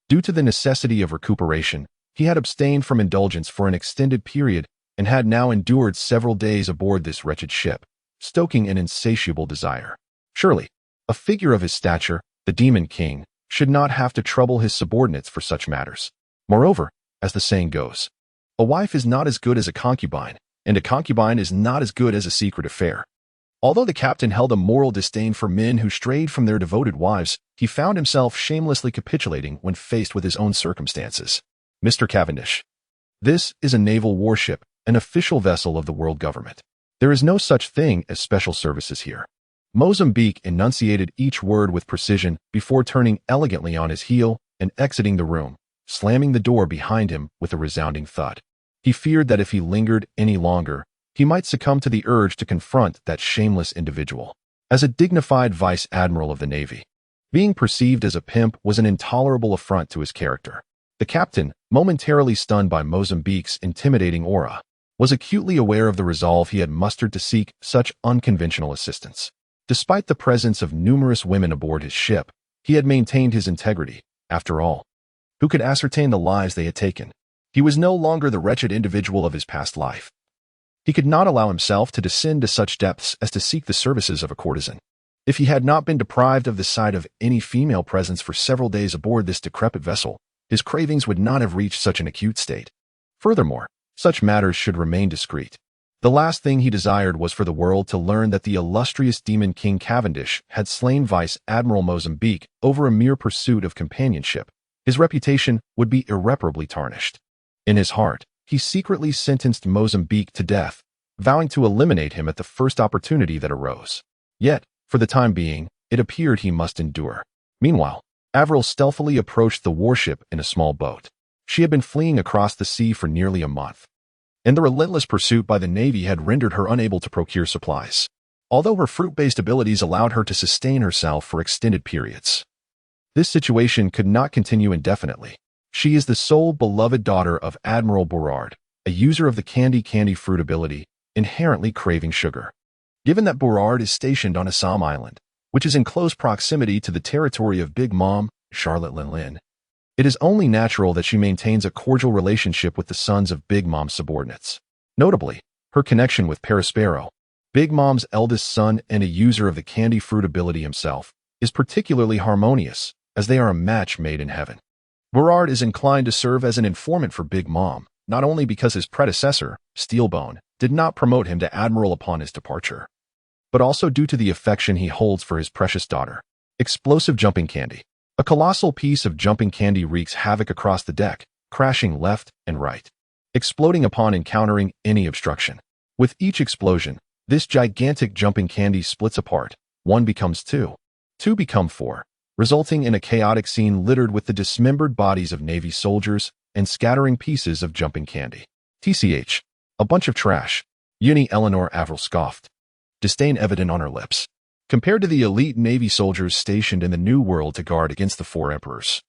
due to the necessity of recuperation, he had abstained from indulgence for an extended period and had now endured several days aboard this wretched ship, stoking an insatiable desire. Surely, a figure of his stature, the Demon King, should not have to trouble his subordinates for such matters. Moreover, as the saying goes, a wife is not as good as a concubine, and a concubine is not as good as a secret affair. Although the captain held a moral disdain for men who strayed from their devoted wives, he found himself shamelessly capitulating when faced with his own circumstances. Mr. Cavendish, this is a naval warship, an official vessel of the world government. There is no such thing as special services here. Mozambique enunciated each word with precision before turning elegantly on his heel and exiting the room, slamming the door behind him with a resounding thud. He feared that if he lingered any longer, he might succumb to the urge to confront that shameless individual. As a dignified vice admiral of the Navy, being perceived as a pimp was an intolerable affront to his character. The captain, momentarily stunned by Mozambique's intimidating aura, was acutely aware of the resolve he had mustered to seek such unconventional assistance. Despite the presence of numerous women aboard his ship, he had maintained his integrity. After all, who could ascertain the lives they had taken? He was no longer the wretched individual of his past life. He could not allow himself to descend to such depths as to seek the services of a courtesan. If he had not been deprived of the sight of any female presence for several days aboard this decrepit vessel, his cravings would not have reached such an acute state. Furthermore, such matters should remain discreet. The last thing he desired was for the world to learn that the illustrious Demon King Cavendish had slain Vice Admiral Mozambique over a mere pursuit of companionship. His reputation would be irreparably tarnished. In his heart, he secretly sentenced Mozambique to death, vowing to eliminate him at the first opportunity that arose. Yet, for the time being, it appeared he must endure. Meanwhile, Avril stealthily approached the warship in a small boat. She had been fleeing across the sea for nearly a month, and the relentless pursuit by the Navy had rendered her unable to procure supplies, although her fruit-based abilities allowed her to sustain herself for extended periods. This situation could not continue indefinitely. She is the sole beloved daughter of Admiral Burrard, a user of the candy fruit ability, inherently craving sugar. Given that Burrard is stationed on Assam Island, which is in close proximity to the territory of Big Mom, Charlotte Lin, it is only natural that she maintains a cordial relationship with the sons of Big Mom's subordinates. Notably, her connection with Perispero, Big Mom's eldest son and a user of the candy fruit ability himself, is particularly harmonious, as they are a match made in heaven. Burrard is inclined to serve as an informant for Big Mom, not only because his predecessor, Steelbone, did not promote him to admiral upon his departure, but also due to the affection he holds for his precious daughter. Explosive jumping candy. A colossal piece of jumping candy wreaks havoc across the deck, crashing left and right, exploding upon encountering any obstruction. With each explosion, this gigantic jumping candy splits apart. 1 becomes 2. 2 become 4. Resulting in a chaotic scene littered with the dismembered bodies of Navy soldiers and scattering pieces of jumping candy. TCH. A bunch of trash. Uni Eleanor Avril scoffed, disdain evident on her lips. Compared to the elite Navy soldiers stationed in the New World to guard against the 4 emperors,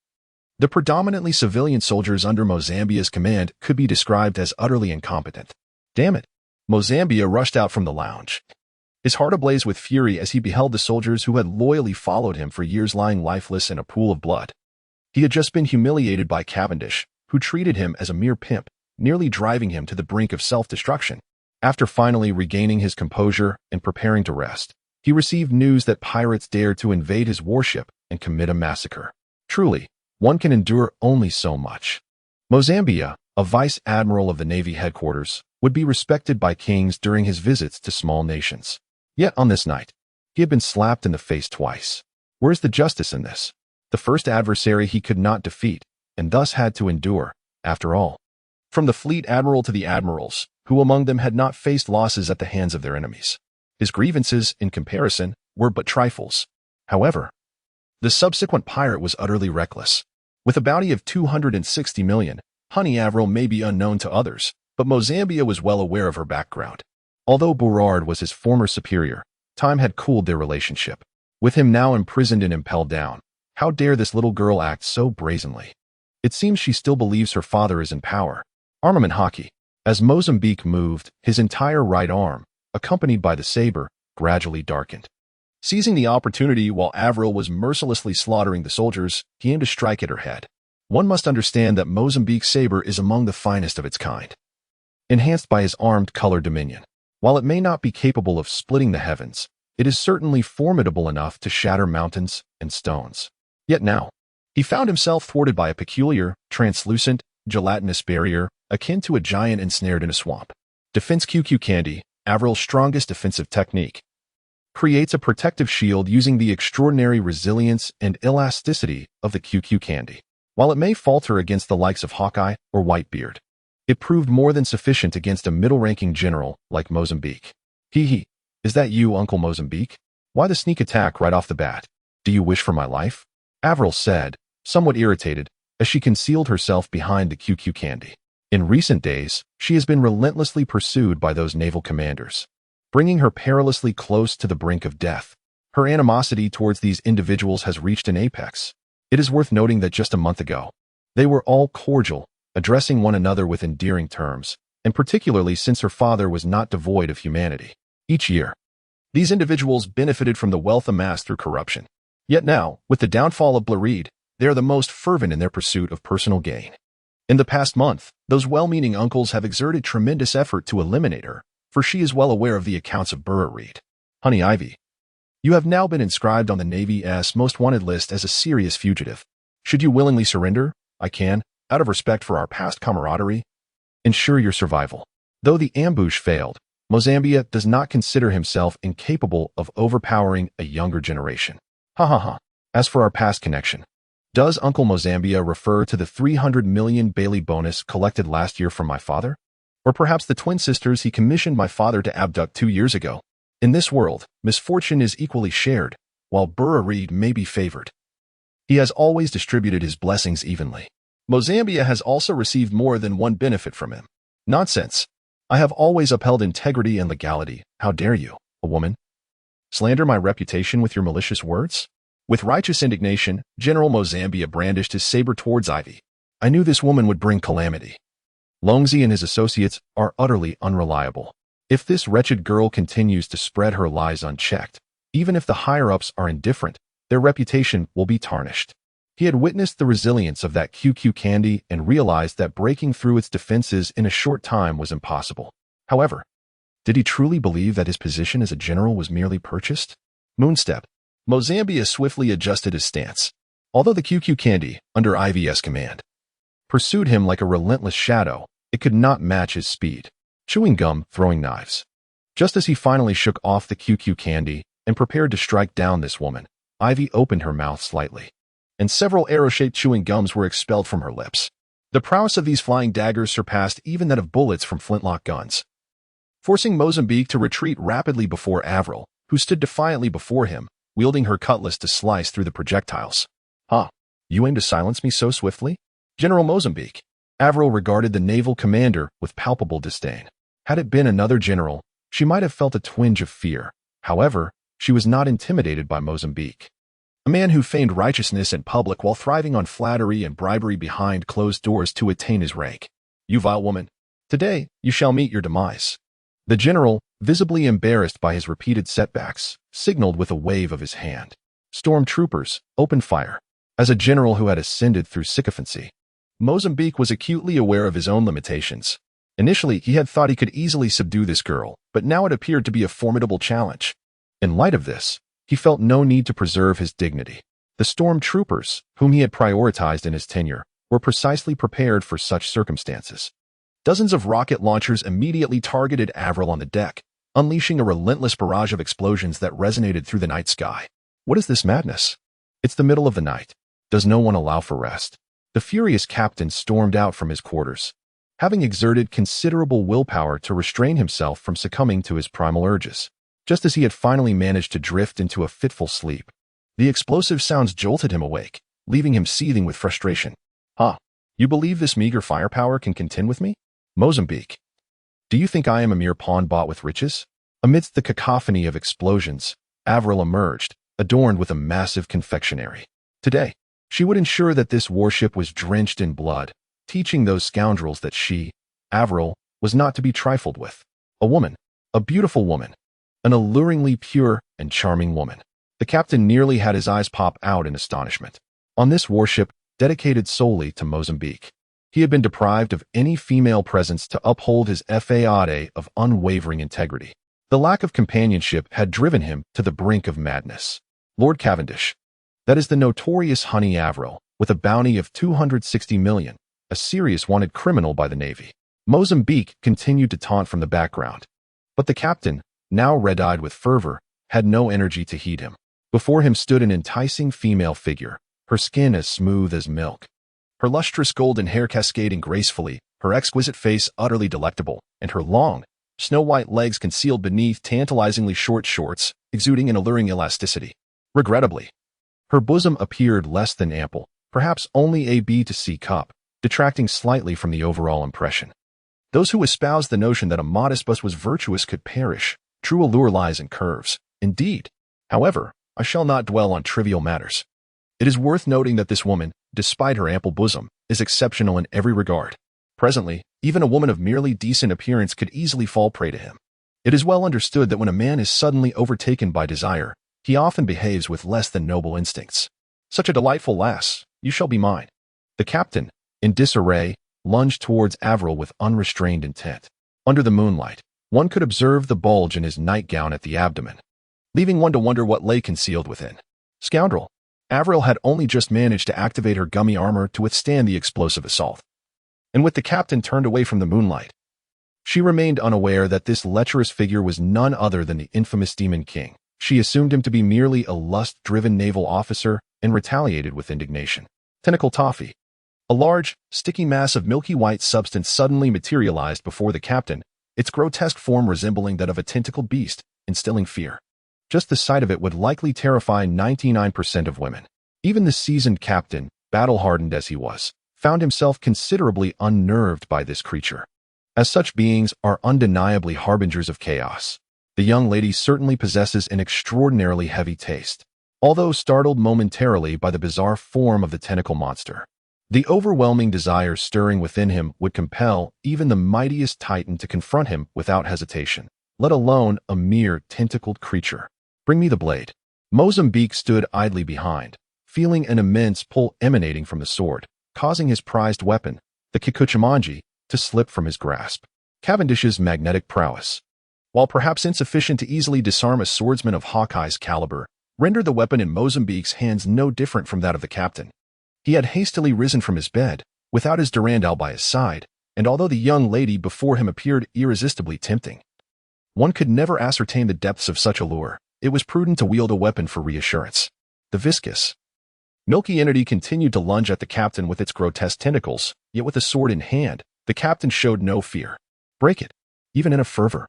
the predominantly civilian soldiers under Mozambia's command could be described as utterly incompetent. Damn it. Mozambia rushed out from the lounge, his heart ablaze with fury as he beheld the soldiers who had loyally followed him for years lying lifeless in a pool of blood. He had just been humiliated by Cavendish, who treated him as a mere pimp, nearly driving him to the brink of self-destruction. After finally regaining his composure and preparing to rest, he received news that pirates dared to invade his warship and commit a massacre. Truly, one can endure only so much. Mozambia, a vice admiral of the Navy headquarters, would be respected by kings during his visits to small nations. Yet on this night, he had been slapped in the face twice. Where is the justice in this? The first adversary he could not defeat, and thus had to endure, after all. From the fleet admiral to the admirals, who among them had not faced losses at the hands of their enemies. His grievances, in comparison, were but trifles. However, the subsequent pirate was utterly reckless. With a bounty of 260 million, Honey Avril may be unknown to others, but Mozambia was well aware of her background. Although Burrard was his former superior, time had cooled their relationship. With him now imprisoned and impelled down, how dare this little girl act so brazenly? It seems she still believes her father is in power. Armament hockey. As Mozambique moved, his entire right arm, accompanied by the saber, gradually darkened. Seizing the opportunity while Avril was mercilessly slaughtering the soldiers, he aimed to strike at her head. One must understand that Mozambique's saber is among the finest of its kind, enhanced by his armed color dominion. While it may not be capable of splitting the heavens, it is certainly formidable enough to shatter mountains and stones. Yet now, he found himself thwarted by a peculiar, translucent, gelatinous barrier akin to a giant ensnared in a swamp. Defense QQ Candy, Avril's strongest defensive technique, creates a protective shield using the extraordinary resilience and elasticity of the QQ Candy. While it may falter against the likes of Hawkeye or Whitebeard, it proved more than sufficient against a middle-ranking general like Mozambique. Hee, is that you, Uncle Mozambique? Why the sneak attack right off the bat? Do you wish for my life? Avril said, somewhat irritated, as she concealed herself behind the QQ Candy. In recent days, she has been relentlessly pursued by those naval commanders, bringing her perilously close to the brink of death. Her animosity towards these individuals has reached an apex. It is worth noting that just a month ago, they were all cordial, addressing one another with endearing terms, and particularly since her father was not devoid of humanity. Each year, these individuals benefited from the wealth amassed through corruption. Yet now, with the downfall of Blurreed, they are the most fervent in their pursuit of personal gain. In the past month, those well-meaning uncles have exerted tremendous effort to eliminate her, for she is well aware of the accounts of Blurreed. Honey Ivy, you have now been inscribed on the Navy's most wanted list as a serious fugitive. Should you willingly surrender, I can, out of respect for our past camaraderie, ensure your survival. Though the ambush failed, Mozambique does not consider himself incapable of overpowering a younger generation. Ha ha ha. As for our past connection, does Uncle Mozambique refer to the 300 million Bailey bonus collected last year from my father? Or perhaps the twin sisters he commissioned my father to abduct 2 years ago? In this world, misfortune is equally shared, while Blurreed may be favored. He has always distributed his blessings evenly. Mozambique has also received more than one benefit from him. Nonsense. I have always upheld integrity and legality. How dare you, a woman, slander my reputation with your malicious words? With righteous indignation, General Mozambique brandished his saber towards Ivy. I knew this woman would bring calamity. Longzi and his associates are utterly unreliable. If this wretched girl continues to spread her lies unchecked, even if the higher-ups are indifferent, their reputation will be tarnished. He had witnessed the resilience of that QQ Candy and realized that breaking through its defenses in a short time was impossible. However, did he truly believe that his position as a general was merely purchased? Moonstep. Mozambique swiftly adjusted his stance. Although the QQ Candy, under Ivy's command, pursued him like a relentless shadow, it could not match his speed. Chewing gum, throwing knives. Just as he finally shook off the QQ Candy and prepared to strike down this woman, Ivy opened her mouth slightly, and several arrow-shaped chewing gums were expelled from her lips. The prowess of these flying daggers surpassed even that of bullets from flintlock guns, forcing Mozambique to retreat rapidly before Avril, who stood defiantly before him, wielding her cutlass to slice through the projectiles. Ha! You aim to silence me so swiftly? General Mozambique. Avril regarded the naval commander with palpable disdain. Had it been another general, she might have felt a twinge of fear. However, she was not intimidated by Mozambique, a man who feigned righteousness in public while thriving on flattery and bribery behind closed doors to attain his rank. You vile woman, today you shall meet your demise. The general, visibly embarrassed by his repeated setbacks, signaled with a wave of his hand. Stormtroopers, open fire. As a general who had ascended through sycophancy, Mozambique was acutely aware of his own limitations. Initially, he had thought he could easily subdue this girl, but now it appeared to be a formidable challenge. In light of this, he felt no need to preserve his dignity. The stormtroopers, whom he had prioritized in his tenure, were precisely prepared for such circumstances. Dozens of rocket launchers immediately targeted Avril on the deck, unleashing a relentless barrage of explosions that resonated through the night sky. What is this madness? It's the middle of the night. Does no one allow for rest? The furious captain stormed out from his quarters, having exerted considerable willpower to restrain himself from succumbing to his primal urges. Just as he had finally managed to drift into a fitful sleep, the explosive sounds jolted him awake, leaving him seething with frustration. You believe this meager firepower can contend with me? Mozambique. Do you think I am a mere pawn bought with riches? Amidst the cacophony of explosions, Avril emerged, adorned with a massive confectionery. Today, She would ensure that this warship was drenched in blood, teaching those scoundrels that she, Avril, was not to be trifled with. A woman, a beautiful woman, an alluringly pure and charming woman. The captain nearly had his eyes pop out in astonishment. On this warship, dedicated solely to Mozambique, he had been deprived of any female presence to uphold his faade of unwavering integrity. The lack of companionship had driven him to the brink of madness. Lord Cavendish, that is the notorious Honey Avril, with a bounty of 260 million, a serious wanted criminal by the Navy. Mozambique continued to taunt from the background. But the captain, now red-eyed with fervor, had no energy to heed him. Before him stood an enticing female figure, her skin as smooth as milk, her lustrous golden hair cascading gracefully, her exquisite face utterly delectable, and her long, snow-white legs concealed beneath tantalizingly short shorts, exuding an alluring elasticity. Regrettably, her bosom appeared less than ample, perhaps only a B to C cup, detracting slightly from the overall impression. Those who espoused the notion that a modest bust was virtuous could perish. True allure lies in curves. Indeed. However, I shall not dwell on trivial matters. It is worth noting that this woman, despite her ample bosom, is exceptional in every regard. Presently, even a woman of merely decent appearance could easily fall prey to him. It is well understood that when a man is suddenly overtaken by desire, he often behaves with less than noble instincts. Such a delightful lass, you shall be mine. The captain, in disarray, lunged towards Avril with unrestrained intent. Under the moonlight, one could observe the bulge in his nightgown at the abdomen, leaving one to wonder what lay concealed within. Scoundrel! Avril had only just managed to activate her gummy armor to withstand the explosive assault. And with the captain turned away from the moonlight, she remained unaware that this lecherous figure was none other than the infamous Demon King. She assumed him to be merely a lust-driven naval officer and retaliated with indignation. Tentacle toffee. A large, sticky mass of milky white substance suddenly materialized before the captain, its grotesque form resembling that of a tentacled beast, instilling fear. Just the sight of it would likely terrify 99% of women. Even the seasoned captain, battle-hardened as he was, found himself considerably unnerved by this creature. As such beings are undeniably harbingers of chaos, the young lady certainly possesses an extraordinarily heavy taste. Although startled momentarily by the bizarre form of the tentacle monster, the overwhelming desire stirring within him would compel even the mightiest titan to confront him without hesitation, let alone a mere tentacled creature. Bring me the blade. Mozambique stood idly behind, feeling an immense pull emanating from the sword, causing his prized weapon, the kikuchimanji, to slip from his grasp. Cavendish's magnetic prowess, while perhaps insufficient to easily disarm a swordsman of Hawkeye's caliber, rendered the weapon in Mozambique's hands no different from that of the captain. He had hastily risen from his bed, without his Durandal by his side, and although the young lady before him appeared irresistibly tempting, one could never ascertain the depths of such allure. It was prudent to wield a weapon for reassurance. The viscous, milky entity continued to lunge at the captain with its grotesque tentacles, yet with a sword in hand, the captain showed no fear. Break it, even in a fervor.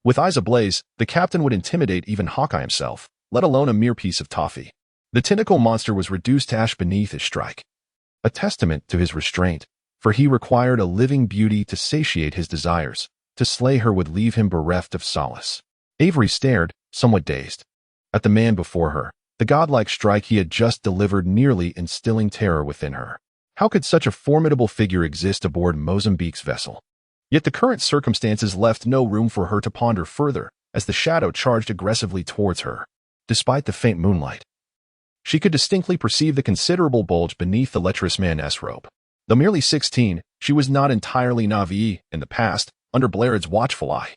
With eyes ablaze, the captain would intimidate even Hawkeye himself, let alone a mere piece of toffee. The tentacle monster was reduced to ash beneath his strike, a testament to his restraint, for he required a living beauty to satiate his desires. To slay her would leave him bereft of solace. Avery stared, somewhat dazed, at the man before her, the godlike strike he had just delivered nearly instilling terror within her. How could such a formidable figure exist aboard Mozambique's vessel? Yet the current circumstances left no room for her to ponder further, as the shadow charged aggressively towards her. Despite the faint moonlight, she could distinctly perceive the considerable bulge beneath the lecherous man's robe. Though merely 16, she was not entirely naive in the past, under Blaird's watchful eye.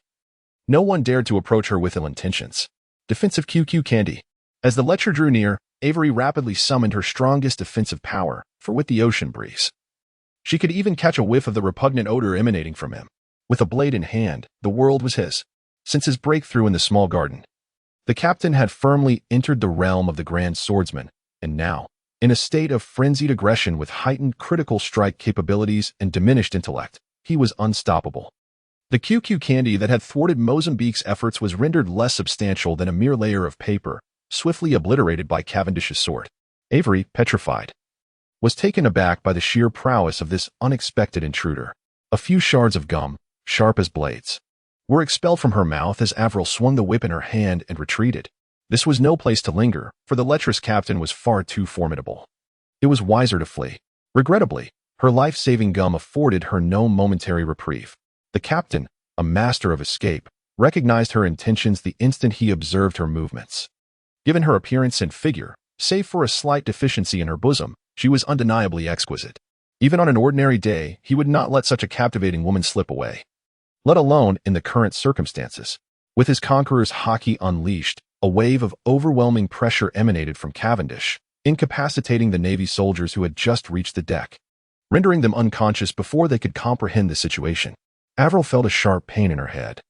No one dared to approach her with ill intentions. Defensive QQ candy. As the lecher drew near, Avery rapidly summoned her strongest defensive power, for with the ocean breeze, she could even catch a whiff of the repugnant odor emanating from him. With a blade in hand, the world was his. Since his breakthrough in the small garden, the captain had firmly entered the realm of the grand swordsman, and now, in a state of frenzied aggression with heightened critical strike capabilities and diminished intellect, he was unstoppable. The QQ candy that had thwarted Mozambique's efforts was rendered less substantial than a mere layer of paper, swiftly obliterated by Cavendish's sword. Avery, petrified, was taken aback by the sheer prowess of this unexpected intruder. A few shards of gum, sharp as blades, were expelled from her mouth as Avril swung the whip in her hand and retreated. This was no place to linger, for the lecherous captain was far too formidable. It was wiser to flee. Regrettably, her life-saving gum afforded her no momentary reprieve. The captain, a master of escape, recognized her intentions the instant he observed her movements. Given her appearance and figure, save for a slight deficiency in her bosom, she was undeniably exquisite. Even on an ordinary day, he would not let such a captivating woman slip away. Let alone in the current circumstances. With his conqueror's hockey unleashed, a wave of overwhelming pressure emanated from Cavendish, incapacitating the Navy soldiers who had just reached the deck, rendering them unconscious before they could comprehend the situation. Avril felt a sharp pain in her head,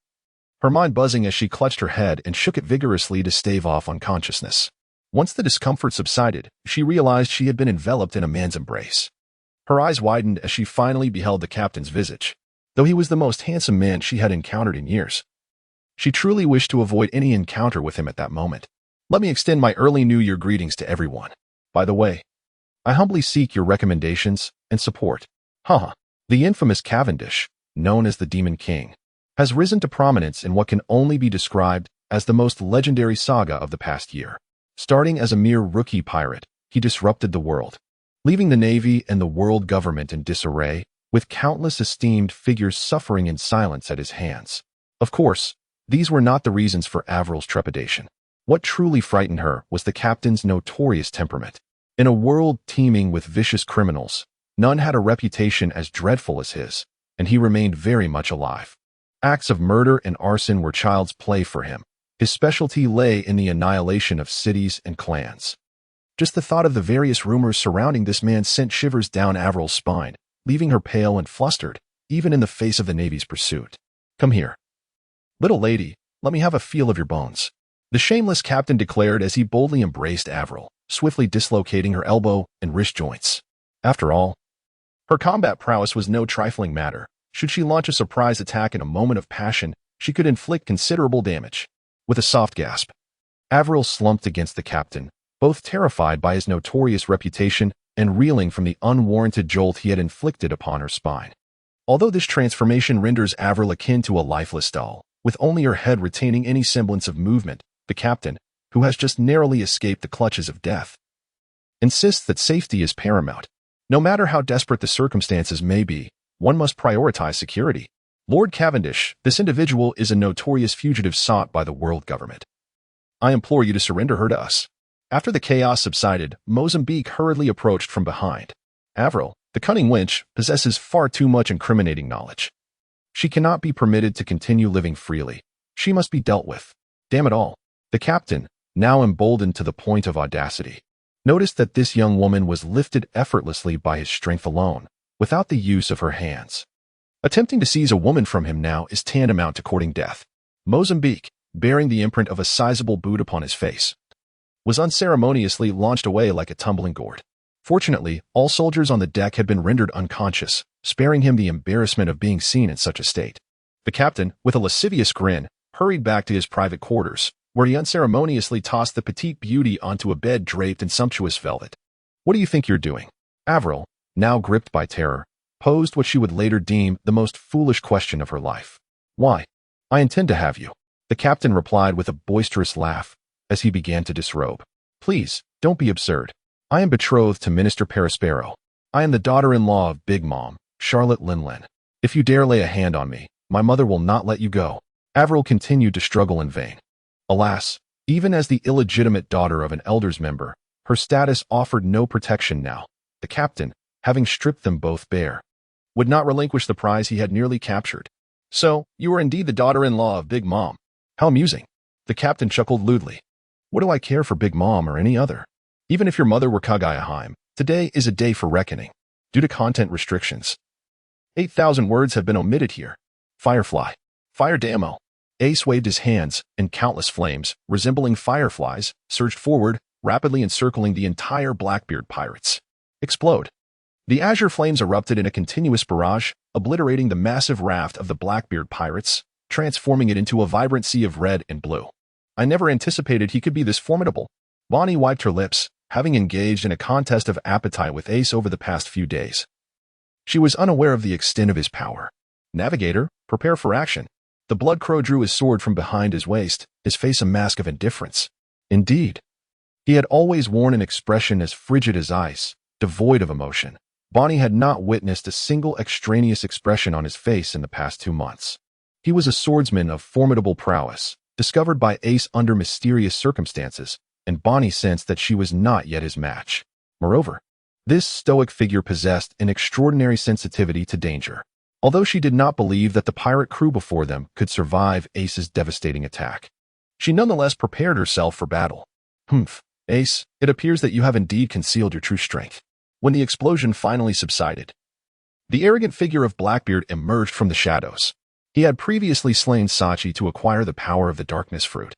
her mind buzzing as she clutched her head and shook it vigorously to stave off unconsciousness. Once the discomfort subsided, she realized she had been enveloped in a man's embrace. Her eyes widened as she finally beheld the captain's visage. Though he was the most handsome man she had encountered in years, she truly wished to avoid any encounter with him at that moment. Let me extend my early New Year greetings to everyone. By the way, I humbly seek your recommendations and support. The infamous Cavendish, known as the Demon King, has risen to prominence in what can only be described as the most legendary saga of the past year. Starting as a mere rookie pirate, he disrupted the world, leaving the Navy and the world government in disarray, with countless esteemed figures suffering in silence at his hands. Of course, these were not the reasons for Avril's trepidation. What truly frightened her was the captain's notorious temperament. In a world teeming with vicious criminals, none had a reputation as dreadful as his, and he remained very much alive. Acts of murder and arson were child's play for him. His specialty lay in the annihilation of cities and clans. Just the thought of the various rumors surrounding this man sent shivers down Avril's spine, leaving her pale and flustered, even in the face of the Navy's pursuit. Come here. Little lady, let me have a feel of your bones, the shameless captain declared as he boldly embraced Avril, swiftly dislocating her elbow and wrist joints. After all, her combat prowess was no trifling matter. Should she launch a surprise attack in a moment of passion, she could inflict considerable damage. With a soft gasp, Avril slumped against the captain, both terrified by his notorious reputation and reeling from the unwarranted jolt he had inflicted upon her spine. Although this transformation renders Avril akin to a lifeless doll, with only her head retaining any semblance of movement, the captain, who has just narrowly escaped the clutches of death, insists that safety is paramount. No matter how desperate the circumstances may be, one must prioritize security. Lord Cavendish, this individual is a notorious fugitive sought by the world government. I implore you to surrender her to us. After the chaos subsided, Mozambique hurriedly approached from behind. Avril, the cunning wench, possesses far too much incriminating knowledge. She cannot be permitted to continue living freely. She must be dealt with. Damn it all. The captain, now emboldened to the point of audacity, noticed that this young woman was lifted effortlessly by his strength alone, without the use of her hands. Attempting to seize a woman from him now is tantamount to courting death. Mozambique, bearing the imprint of a sizable boot upon his face, was unceremoniously launched away like a tumbling gourd. Fortunately, all soldiers on the deck had been rendered unconscious, sparing him the embarrassment of being seen in such a state. The captain, with a lascivious grin, hurried back to his private quarters, where he unceremoniously tossed the petite beauty onto a bed draped in sumptuous velvet. What do you think you're doing? Avril, now gripped by terror, posed what she would later deem the most foolish question of her life. Why? I intend to have you. The captain replied with a boisterous laugh as he began to disrobe. Please, don't be absurd. I am betrothed to Minister Perispero. I am the daughter-in-law of Big Mom, Charlotte Linlin. If you dare lay a hand on me, my mother will not let you go. Avril continued to struggle in vain. Alas, even as the illegitimate daughter of an elders member, her status offered no protection now. The captain, having stripped them both bare, would not relinquish the prize he had nearly captured. So, you are indeed the daughter-in-law of Big Mom. How amusing. The captain chuckled lewdly. What do I care for Big Mom or any other? Even if your mother were Kagayaheim, today is a day for reckoning. Due to content restrictions, 8,000 words have been omitted here. Firefly. Fire Damo. Ace waved his hands, and countless flames, resembling fireflies, surged forward, rapidly encircling the entire Blackbeard pirates. Explode. The azure flames erupted in a continuous barrage, obliterating the massive raft of the Blackbeard pirates, transforming it into a vibrant sea of red and blue. I never anticipated he could be this formidable. Bonnie wiped her lips, having engaged in a contest of appetite with Ace over the past few days. She was unaware of the extent of his power. Navigator, prepare for action. The Blood Crow drew his sword from behind his waist, his face a mask of indifference. Indeed, he had always worn an expression as frigid as ice, devoid of emotion. Bonnie had not witnessed a single extraneous expression on his face in the past 2 months. He was a swordsman of formidable prowess, discovered by Ace under mysterious circumstances, and Bonnie sensed that she was not yet his match. Moreover, this stoic figure possessed an extraordinary sensitivity to danger. Although she did not believe that the pirate crew before them could survive Ace's devastating attack, she nonetheless prepared herself for battle. Ace, it appears that you have indeed concealed your true strength. When the explosion finally subsided, the arrogant figure of Blackbeard emerged from the shadows. He had previously slain Sachi to acquire the power of the darkness fruit,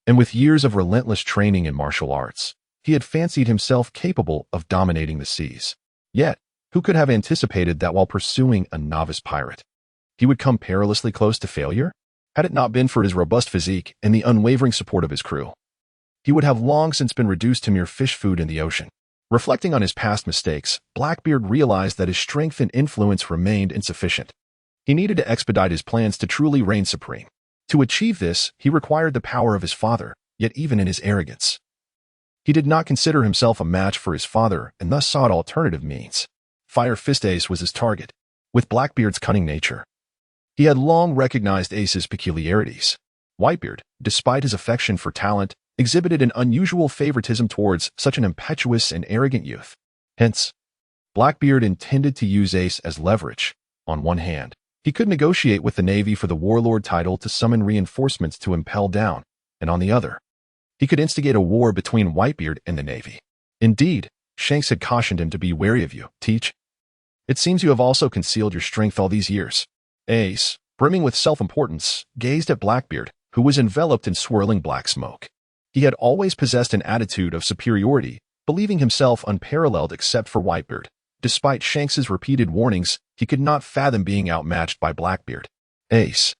and with years of relentless training in martial arts, he had fancied himself capable of dominating the seas. Yet, who could have anticipated that while pursuing a novice pirate, he would come perilously close to failure? Had it not been for his robust physique and the unwavering support of his crew, he would have long since been reduced to mere fish food in the ocean. Reflecting on his past mistakes, Blackbeard realized that his strength and influence remained insufficient. He needed to expedite his plans to truly reign supreme. To achieve this, he required the power of his father, yet even in his arrogance, he did not consider himself a match for his father and thus sought alternative means. Fire Fist Ace was his target. With Blackbeard's cunning nature, he had long recognized Ace's peculiarities. Whitebeard, despite his affection for talent, exhibited an unusual favoritism towards such an impetuous and arrogant youth. Hence, Blackbeard intended to use Ace as leverage. On one hand, he could negotiate with the Navy for the warlord title to summon reinforcements to impel down, and on the other, he could instigate a war between Whitebeard and the Navy. Indeed, Shanks had cautioned him to be wary of you, Teach. It seems you have also concealed your strength all these years. Ace, brimming with self-importance, gazed at Blackbeard, who was enveloped in swirling black smoke. He had always possessed an attitude of superiority, believing himself unparalleled except for Whitebeard. Despite Shanks's repeated warnings, he could not fathom being outmatched by Blackbeard. Ace,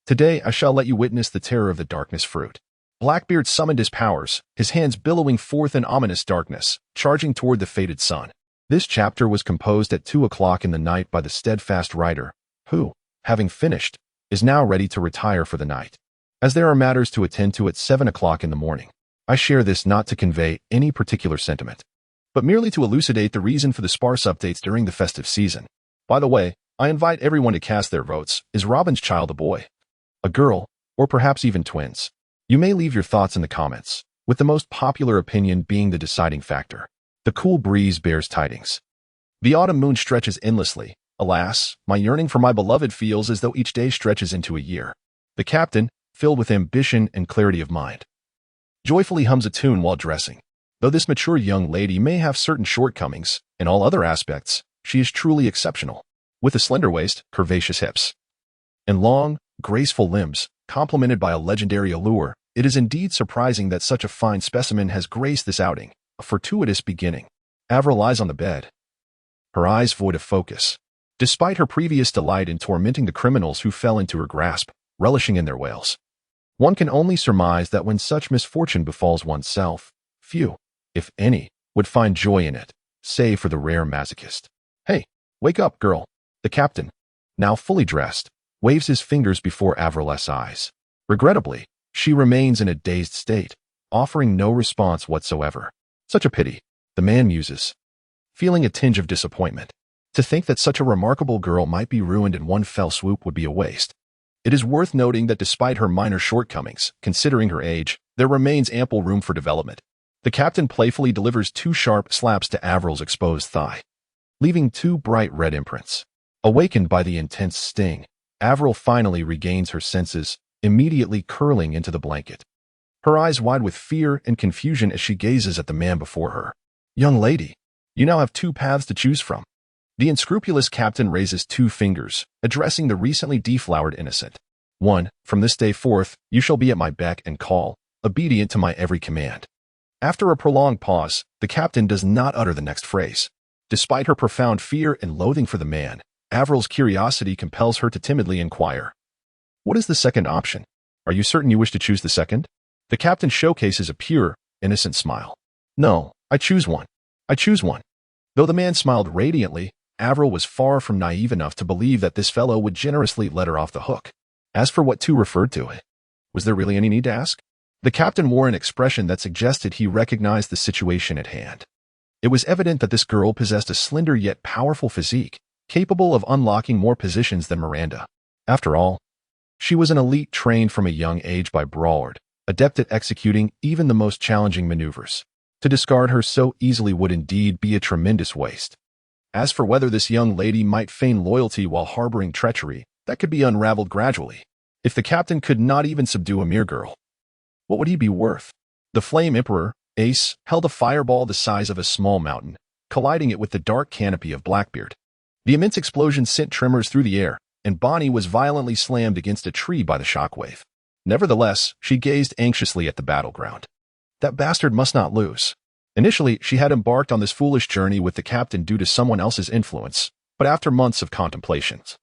today I shall let you witness the terror of the darkness fruit. Blackbeard summoned his powers, his hands billowing forth in ominous darkness, charging toward the fated sun. This chapter was composed at 2 o'clock in the night by the steadfast writer, who, having finished, is now ready to retire for the night. As there are matters to attend to at 7 o'clock in the morning, I share this not to convey any particular sentiment, but merely to elucidate the reason for the sparse updates during the festive season. By the way, I invite everyone to cast their votes. Is Robin's child a boy, a girl, or perhaps even twins? You may leave your thoughts in the comments, with the most popular opinion being the deciding factor. The cool breeze bears tidings. The autumn moon stretches endlessly. Alas, my yearning for my beloved feels as though each day stretches into a year. The captain, filled with ambition and clarity of mind, joyfully hums a tune while dressing. Though this mature young lady may have certain shortcomings, in all other aspects, she is truly exceptional. With a slender waist, curvaceous hips, and long, graceful limbs, complemented by a legendary allure, it is indeed surprising that such a fine specimen has graced this outing, a fortuitous beginning. Avril lies on the bed, her eyes void of focus. Despite her previous delight in tormenting the criminals who fell into her grasp, relishing in their wails, one can only surmise that when such misfortune befalls oneself, few, if any, would find joy in it, save for the rare masochist. Hey, wake up, girl. The captain, now fully dressed, waves his fingers before Avril's eyes. Regrettably, she remains in a dazed state, offering no response whatsoever. Such a pity, the man muses, feeling a tinge of disappointment. To think that such a remarkable girl might be ruined in one fell swoop would be a waste. It is worth noting that despite her minor shortcomings, considering her age, there remains ample room for development. The captain playfully delivers 2 sharp slaps to Avril's exposed thigh, leaving 2 bright red imprints. Awakened by the intense sting, Avril finally regains her senses, immediately curling into the blanket, her eyes wide with fear and confusion as she gazes at the man before her. Young lady, you now have 2 paths to choose from. The unscrupulous captain raises 2 fingers, addressing the recently deflowered innocent. 1. From this day forth, you shall be at my beck and call, obedient to my every command. After a prolonged pause, the captain does not utter the next phrase. Despite her profound fear and loathing for the man, Avril's curiosity compels her to timidly inquire, what is the second option? Are you certain you wish to choose the second? The captain showcases a pure, innocent smile. No, I choose one. I choose one. Though the man smiled radiantly, Avril was far from naive enough to believe that this fellow would generously let her off the hook. As for what 2 referred to, was there really any need to ask? The captain wore an expression that suggested he recognized the situation at hand. It was evident that this girl possessed a slender yet powerful physique, capable of unlocking more positions than Miranda. After all, she was an elite trained from a young age by Brawlard, adept at executing even the most challenging maneuvers. To discard her so easily would indeed be a tremendous waste. As for whether this young lady might feign loyalty while harboring treachery, that could be unraveled gradually. If the captain could not even subdue a mere girl, what would he be worth? The Flame Emperor, Ace, held a fireball the size of a small mountain, colliding it with the dark canopy of Blackbeard. The immense explosion sent tremors through the air, and Bonnie was violently slammed against a tree by the shockwave. Nevertheless, she gazed anxiously at the battleground. That bastard must not lose. Initially, she had embarked on this foolish journey with the captain due to someone else's influence, but after months of contemplations,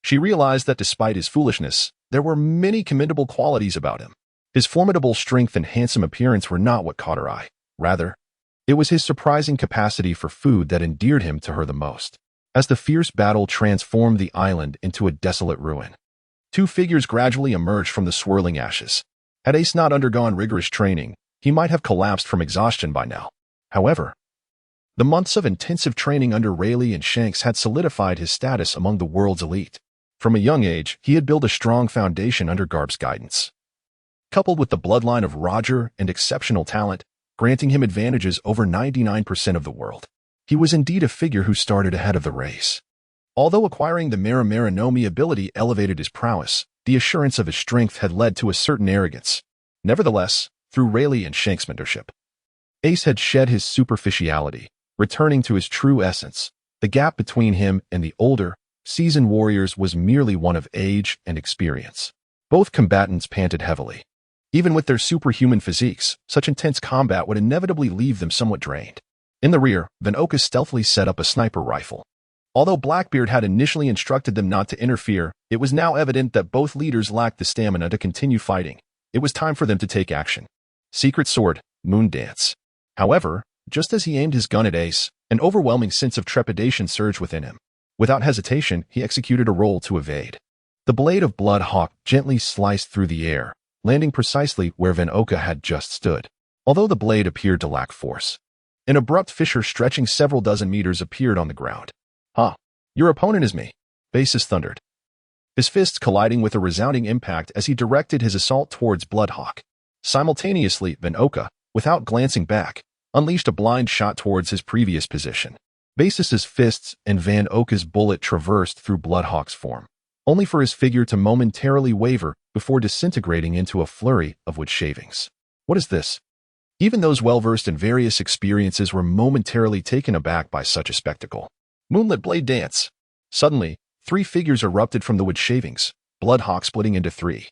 she realized that despite his foolishness, there were many commendable qualities about him. His formidable strength and handsome appearance were not what caught her eye. Rather, it was his surprising capacity for food that endeared him to her the most. As the fierce battle transformed the island into a desolate ruin, two figures gradually emerged from the swirling ashes. Had Ace not undergone rigorous training, he might have collapsed from exhaustion by now. However, the months of intensive training under Rayleigh and Shanks had solidified his status among the world's elite. From a young age, he had built a strong foundation under Garb's guidance, coupled with the bloodline of Roger and exceptional talent, granting him advantages over 99% of the world. He was indeed a figure who started ahead of the race. Although acquiring the Mara-Maranomi ability elevated his prowess, the assurance of his strength had led to a certain arrogance. Nevertheless, through Rayleigh and Shanks' mentorship, Ace had shed his superficiality, returning to his true essence. The gap between him and the older, seasoned warriors was merely one of age and experience. Both combatants panted heavily. Even with their superhuman physiques, such intense combat would inevitably leave them somewhat drained. In the rear, Van Oka stealthily set up a sniper rifle. Although Blackbeard had initially instructed them not to interfere, it was now evident that both leaders lacked the stamina to continue fighting. It was time for them to take action. Secret Sword, Moon Dance. However, just as he aimed his gun at Ace, an overwhelming sense of trepidation surged within him. Without hesitation, he executed a roll to evade. The blade of Blood Hawk gently sliced through the air, landing precisely where Van Oka had just stood. Although the blade appeared to lack force, an abrupt fissure stretching several dozen meters appeared on the ground. "Ha! Your opponent is me," Basis thundered, his fists colliding with a resounding impact as he directed his assault towards Bloodhawk. Simultaneously, Van Oka, without glancing back, unleashed a blind shot towards his previous position. Basis's fists and Van Oka's bullet traversed through Bloodhawk's form, only for his figure to momentarily waver before disintegrating into a flurry of wood shavings. What is this? Even those well-versed in various experiences were momentarily taken aback by such a spectacle. Moonlit Blade Dance. Suddenly, three figures erupted from the wood shavings, Bloodhawk splitting into three,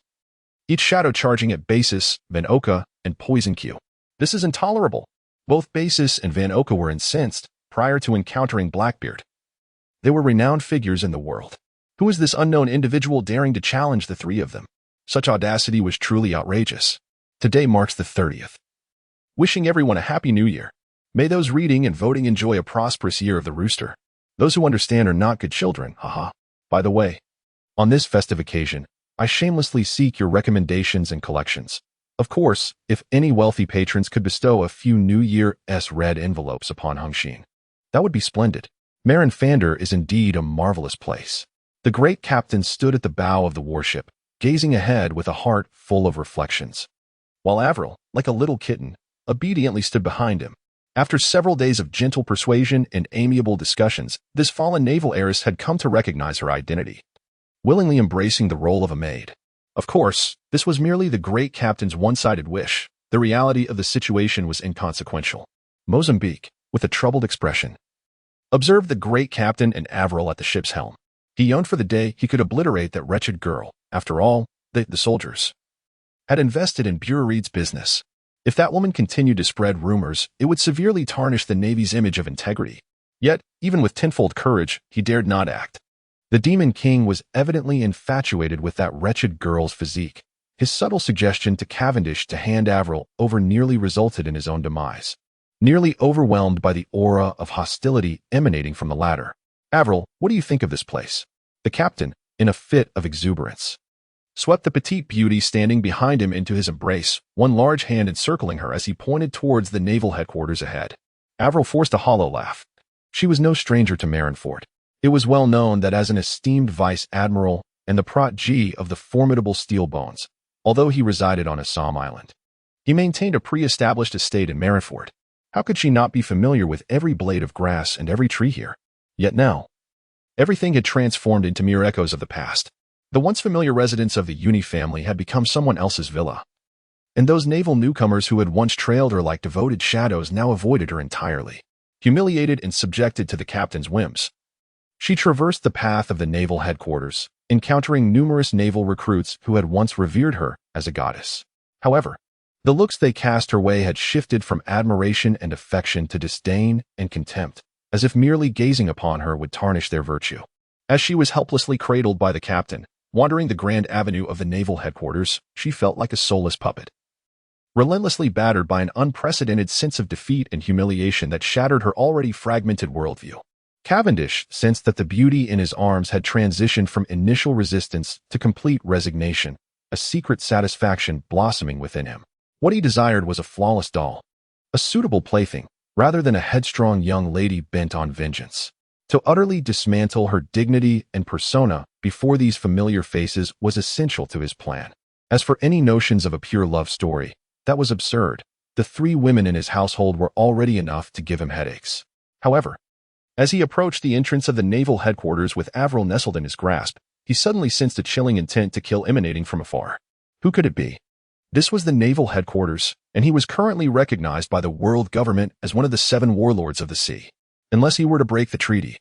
each shadow charging at Basis, Van Oka, and Poison Q. This is intolerable. Both Basis and Van Oka were incensed prior to encountering Blackbeard. They were renowned figures in the world. Who is this unknown individual daring to challenge the three of them? Such audacity was truly outrageous. Today marks the 30th. Wishing everyone a happy new year. May those reading and voting enjoy a prosperous year of the rooster. Those who understand are not good children, haha. By the way, on this festive occasion, I shamelessly seek your recommendations and collections. Of course, if any wealthy patrons could bestow a few New Year's red envelopes upon Hongxin, that would be splendid. Marin Fander is indeed a marvelous place. The great captain stood at the bow of the warship, gazing ahead with a heart full of reflections, while Avril, like a little kitten, obediently stood behind him. After several days of gentle persuasion and amiable discussions, this fallen naval heiress had come to recognize her identity, willingly embracing the role of a maid. Of course, this was merely the great captain's one-sided wish. The reality of the situation was inconsequential. Mozambique, with a troubled expression, observed the great captain and Avril at the ship's helm. He yearned for the day he could obliterate that wretched girl. After all, the soldiers had invested in Burereed's business. If that woman continued to spread rumors, it would severely tarnish the Navy's image of integrity. Yet, even with tenfold courage, he dared not act. The Demon King was evidently infatuated with that wretched girl's physique. His subtle suggestion to Cavendish to hand Avril over nearly resulted in his own demise. Nearly overwhelmed by the aura of hostility emanating from the latter. "Avril, what do you think of this place?" The captain, in a fit of exuberance, swept the petite beauty standing behind him into his embrace, one large hand encircling her as he pointed towards the naval headquarters ahead. Avril forced a hollow laugh. She was no stranger to Marineford. It was well known that as an esteemed vice admiral and the protege of the formidable Steelbones, although he resided on a Somme island, he maintained a pre-established estate in Marineford. How could she not be familiar with every blade of grass and every tree here? Yet now, everything had transformed into mere echoes of the past. The once familiar residence of the Uni family had become someone else's villa. And those naval newcomers who had once trailed her like devoted shadows now avoided her entirely. Humiliated and subjected to the captain's whims, she traversed the path of the naval headquarters, encountering numerous naval recruits who had once revered her as a goddess. However, the looks they cast her way had shifted from admiration and affection to disdain and contempt, as if merely gazing upon her would tarnish their virtue. As she was helplessly cradled by the captain, wandering the grand avenue of the naval headquarters, she felt like a soulless puppet, relentlessly battered by an unprecedented sense of defeat and humiliation that shattered her already fragmented worldview. Cavendish sensed that the beauty in his arms had transitioned from initial resistance to complete resignation, a secret satisfaction blossoming within him. What he desired was a flawless doll, a suitable plaything, rather than a headstrong young lady bent on vengeance. To utterly dismantle her dignity and persona before these familiar faces was essential to his plan. As for any notions of a pure love story, that was absurd. The 3 women in his household were already enough to give him headaches. However, as he approached the entrance of the naval headquarters with Avril nestled in his grasp, he suddenly sensed a chilling intent to kill emanating from afar. Who could it be? This was the naval headquarters, and he was currently recognized by the world government as one of the 7 warlords of the sea. Unless he were to break the treaty,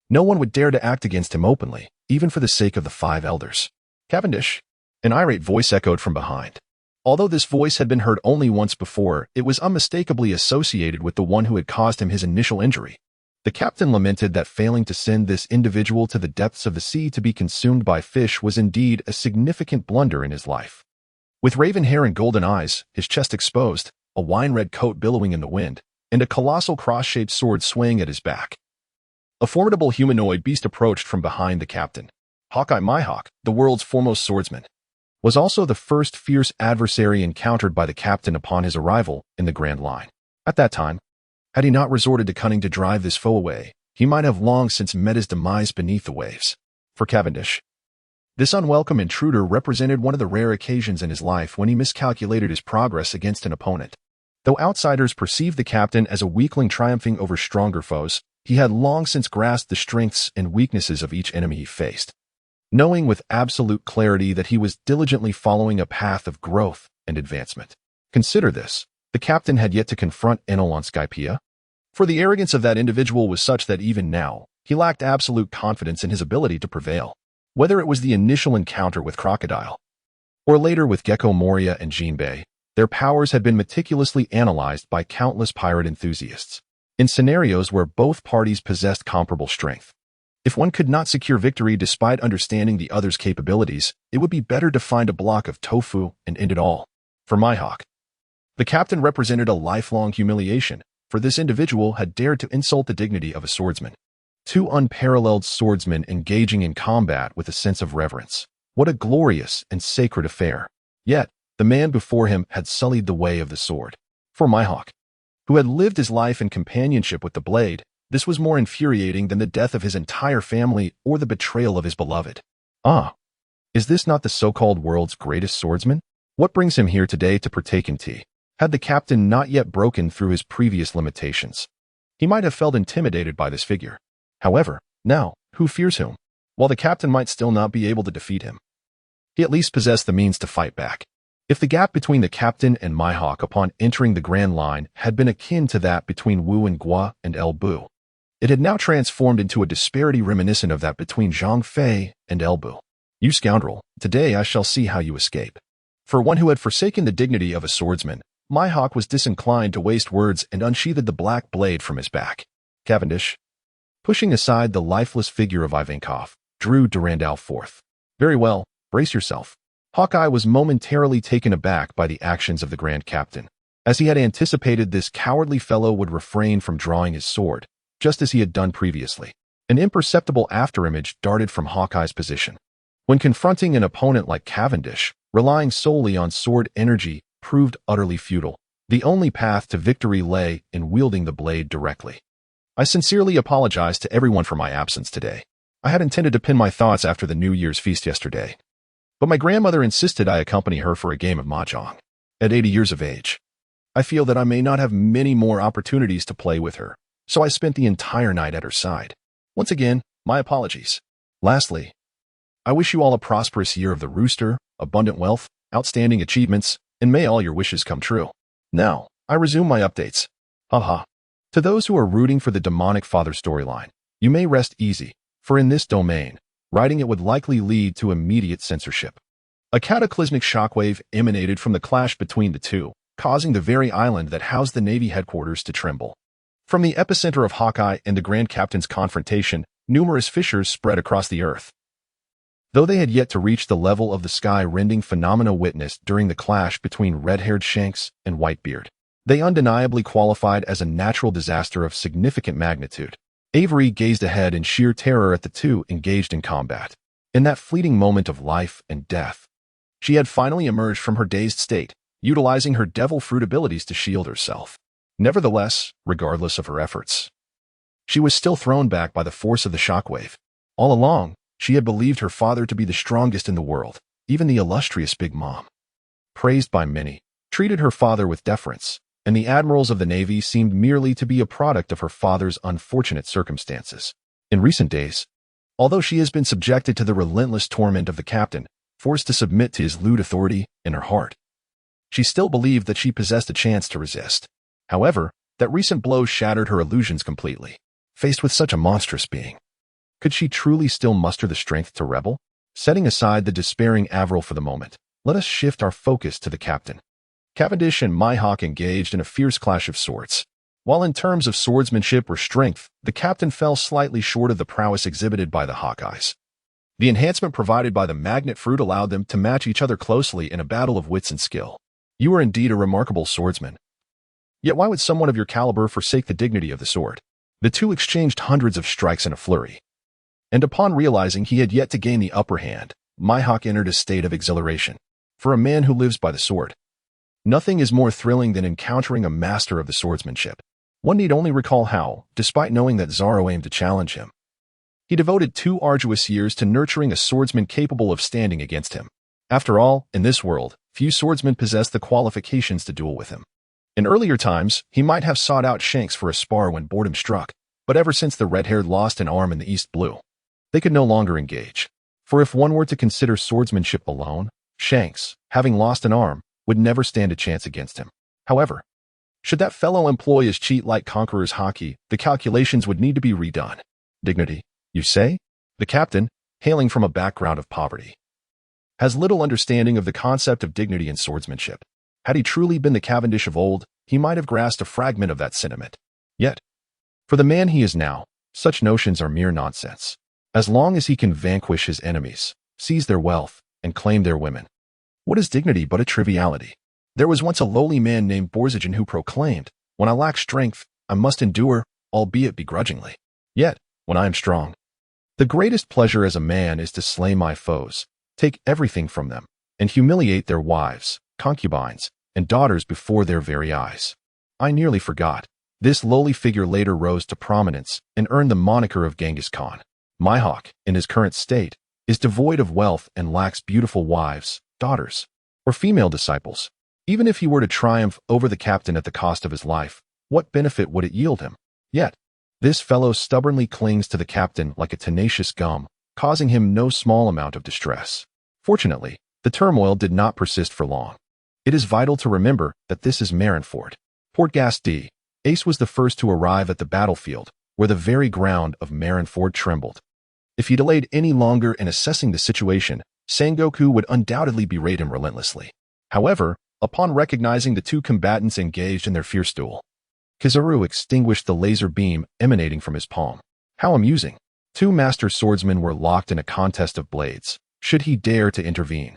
no one would dare to act against him openly, even for the sake of the 5 elders. Cavendish? An irate voice echoed from behind. Although this voice had been heard only once before, it was unmistakably associated with the one who had caused him his initial injury. The captain lamented that failing to send this individual to the depths of the sea to be consumed by fish was indeed a significant blunder in his life. With raven hair and golden eyes, his chest exposed, a wine-red coat billowing in the wind, and a colossal cross-shaped sword swaying at his back, a formidable humanoid beast approached from behind the captain. Hawkeye Myhawk, the world's foremost swordsman, was also the first fierce adversary encountered by the captain upon his arrival in the Grand Line. At that time, had he not resorted to cunning to drive this foe away, he might have long since met his demise beneath the waves. For Cavendish, this unwelcome intruder represented one of the rare occasions in his life when he miscalculated his progress against an opponent. Though outsiders perceived the captain as a weakling triumphing over stronger foes, he had long since grasped the strengths and weaknesses of each enemy he faced, knowing with absolute clarity that he was diligently following a path of growth and advancement. Consider this: the captain had yet to confront Enel on Skypea, for the arrogance of that individual was such that even now, he lacked absolute confidence in his ability to prevail. Whether it was the initial encounter with Crocodile, or later with Gecko Moria and Jinbei, their powers had been meticulously analyzed by countless pirate enthusiasts, in scenarios where both parties possessed comparable strength. If one could not secure victory despite understanding the other's capabilities, it would be better to find a block of tofu and end it all. For Myhawk, the captain represented a lifelong humiliation, for this individual had dared to insult the dignity of a swordsman. 2 unparalleled swordsmen engaging in combat with a sense of reverence. What a glorious and sacred affair. Yet, the man before him had sullied the way of the sword. For Myhawk, who had lived his life in companionship with the blade, this was more infuriating than the death of his entire family or the betrayal of his beloved. Ah, is this not the so-called world's greatest swordsman? What brings him here today to partake in tea? Had the captain not yet broken through his previous limitations, he might have felt intimidated by this figure. However, now, who fears whom? While the captain might still not be able to defeat him, he at least possessed the means to fight back. If the gap between the captain and Myhawk upon entering the Grand Line had been akin to that between Wu and Gua and El Bu, it had now transformed into a disparity reminiscent of that between Zhang Fei and El Bu. You scoundrel, today I shall see how you escape. For one who had forsaken the dignity of a swordsman, Myhawk was disinclined to waste words and unsheathed the black blade from his back. Cavendish, pushing aside the lifeless figure of Ivankov, drew Durandal forth. Very well, brace yourself. Hawkeye was momentarily taken aback by the actions of the Grand Captain. As he had anticipated, this cowardly fellow would refrain from drawing his sword, just as he had done previously. An imperceptible afterimage darted from Hawkeye's position. When confronting an opponent like Cavendish, relying solely on sword energy proved utterly futile. The only path to victory lay in wielding the blade directly. I sincerely apologize to everyone for my absence today. I had intended to pin my thoughts after the New Year's feast yesterday, but my grandmother insisted I accompany her for a game of mahjong. At 80 years of age, I feel that I may not have many more opportunities to play with her, so I spent the entire night at her side. Once again, my apologies. Lastly, I wish you all a prosperous year of the rooster, abundant wealth, outstanding achievements, and may all your wishes come true. Now, I resume my updates. Haha. To those who are rooting for the demonic father storyline, you may rest easy, for in this domain, writing it would likely lead to immediate censorship. A cataclysmic shockwave emanated from the clash between the two, causing the very island that housed the Navy headquarters to tremble. From the epicenter of Hawkeye and the Grand Captain's confrontation, numerous fissures spread across the earth. Though they had yet to reach the level of the sky-rending phenomena witnessed during the clash between red-haired Shanks and Whitebeard, they undeniably qualified as a natural disaster of significant magnitude. Avery gazed ahead in sheer terror at the two engaged in combat. In that fleeting moment of life and death, she had finally emerged from her dazed state, utilizing her devil fruit abilities to shield herself. Nevertheless, regardless of her efforts, she was still thrown back by the force of the shockwave. All along, she had believed her father to be the strongest in the world, even the illustrious Big Mom. Praised by many, treated her father with deference, and the admirals of the Navy seemed merely to be a product of her father's unfortunate circumstances. In recent days, although she has been subjected to the relentless torment of the captain, forced to submit to his lewd authority in her heart, she still believed that she possessed a chance to resist. However, that recent blow shattered her illusions completely. Faced with such a monstrous being, could she truly still muster the strength to rebel? Setting aside the despairing Avril for the moment, let us shift our focus to the captain. Cavendish and Mihawk engaged in a fierce clash of swords. While in terms of swordsmanship or strength, the captain fell slightly short of the prowess exhibited by the Hawkeyes. The enhancement provided by the magnet fruit allowed them to match each other closely in a battle of wits and skill. You are indeed a remarkable swordsman. Yet why would someone of your caliber forsake the dignity of the sword? The two exchanged hundreds of strikes in a flurry. And upon realizing he had yet to gain the upper hand, Mihawk entered a state of exhilaration. For a man who lives by the sword, nothing is more thrilling than encountering a master of the swordsmanship. One need only recall how, despite knowing that Zoro aimed to challenge him, he devoted 2 arduous years to nurturing a swordsman capable of standing against him. After all, in this world, few swordsmen possess the qualifications to duel with him. In earlier times, he might have sought out Shanks for a spar when boredom struck, but ever since the red-haired lost an arm in the East Blue, they could no longer engage. For if one were to consider swordsmanship alone, Shanks, having lost an arm, would never stand a chance against him. However, should that fellow employ his cheat-like conqueror's haki, the calculations would need to be redone. Dignity, you say? The captain, hailing from a background of poverty, has little understanding of the concept of dignity in swordsmanship. Had he truly been the Cavendish of old, he might have grasped a fragment of that sentiment. Yet, for the man he is now, such notions are mere nonsense. As long as he can vanquish his enemies, seize their wealth, and claim their women, what is dignity but a triviality? There was once a lowly man named Borzagen who proclaimed, "When I lack strength, I must endure, albeit begrudgingly. Yet, when I am strong, the greatest pleasure as a man is to slay my foes, take everything from them, and humiliate their wives, concubines, and daughters before their very eyes." I nearly forgot. This lowly figure later rose to prominence and earned the moniker of Genghis Khan. Mihawk, in his current state, is devoid of wealth and lacks beautiful wives, daughters, or female disciples. Even if he were to triumph over the captain at the cost of his life, what benefit would it yield him? Yet, this fellow stubbornly clings to the captain like a tenacious gum, causing him no small amount of distress. Fortunately, the turmoil did not persist for long. It is vital to remember that this is Marineford. Port Gasti. Ace was the first to arrive at the battlefield, where the very ground of Marineford trembled. If he delayed any longer in assessing the situation, Sengoku would undoubtedly berate him relentlessly. However, upon recognizing the two combatants engaged in their fierce duel, Kizaru extinguished the laser beam emanating from his palm. How amusing. 2 master swordsmen were locked in a contest of blades, should he dare to intervene.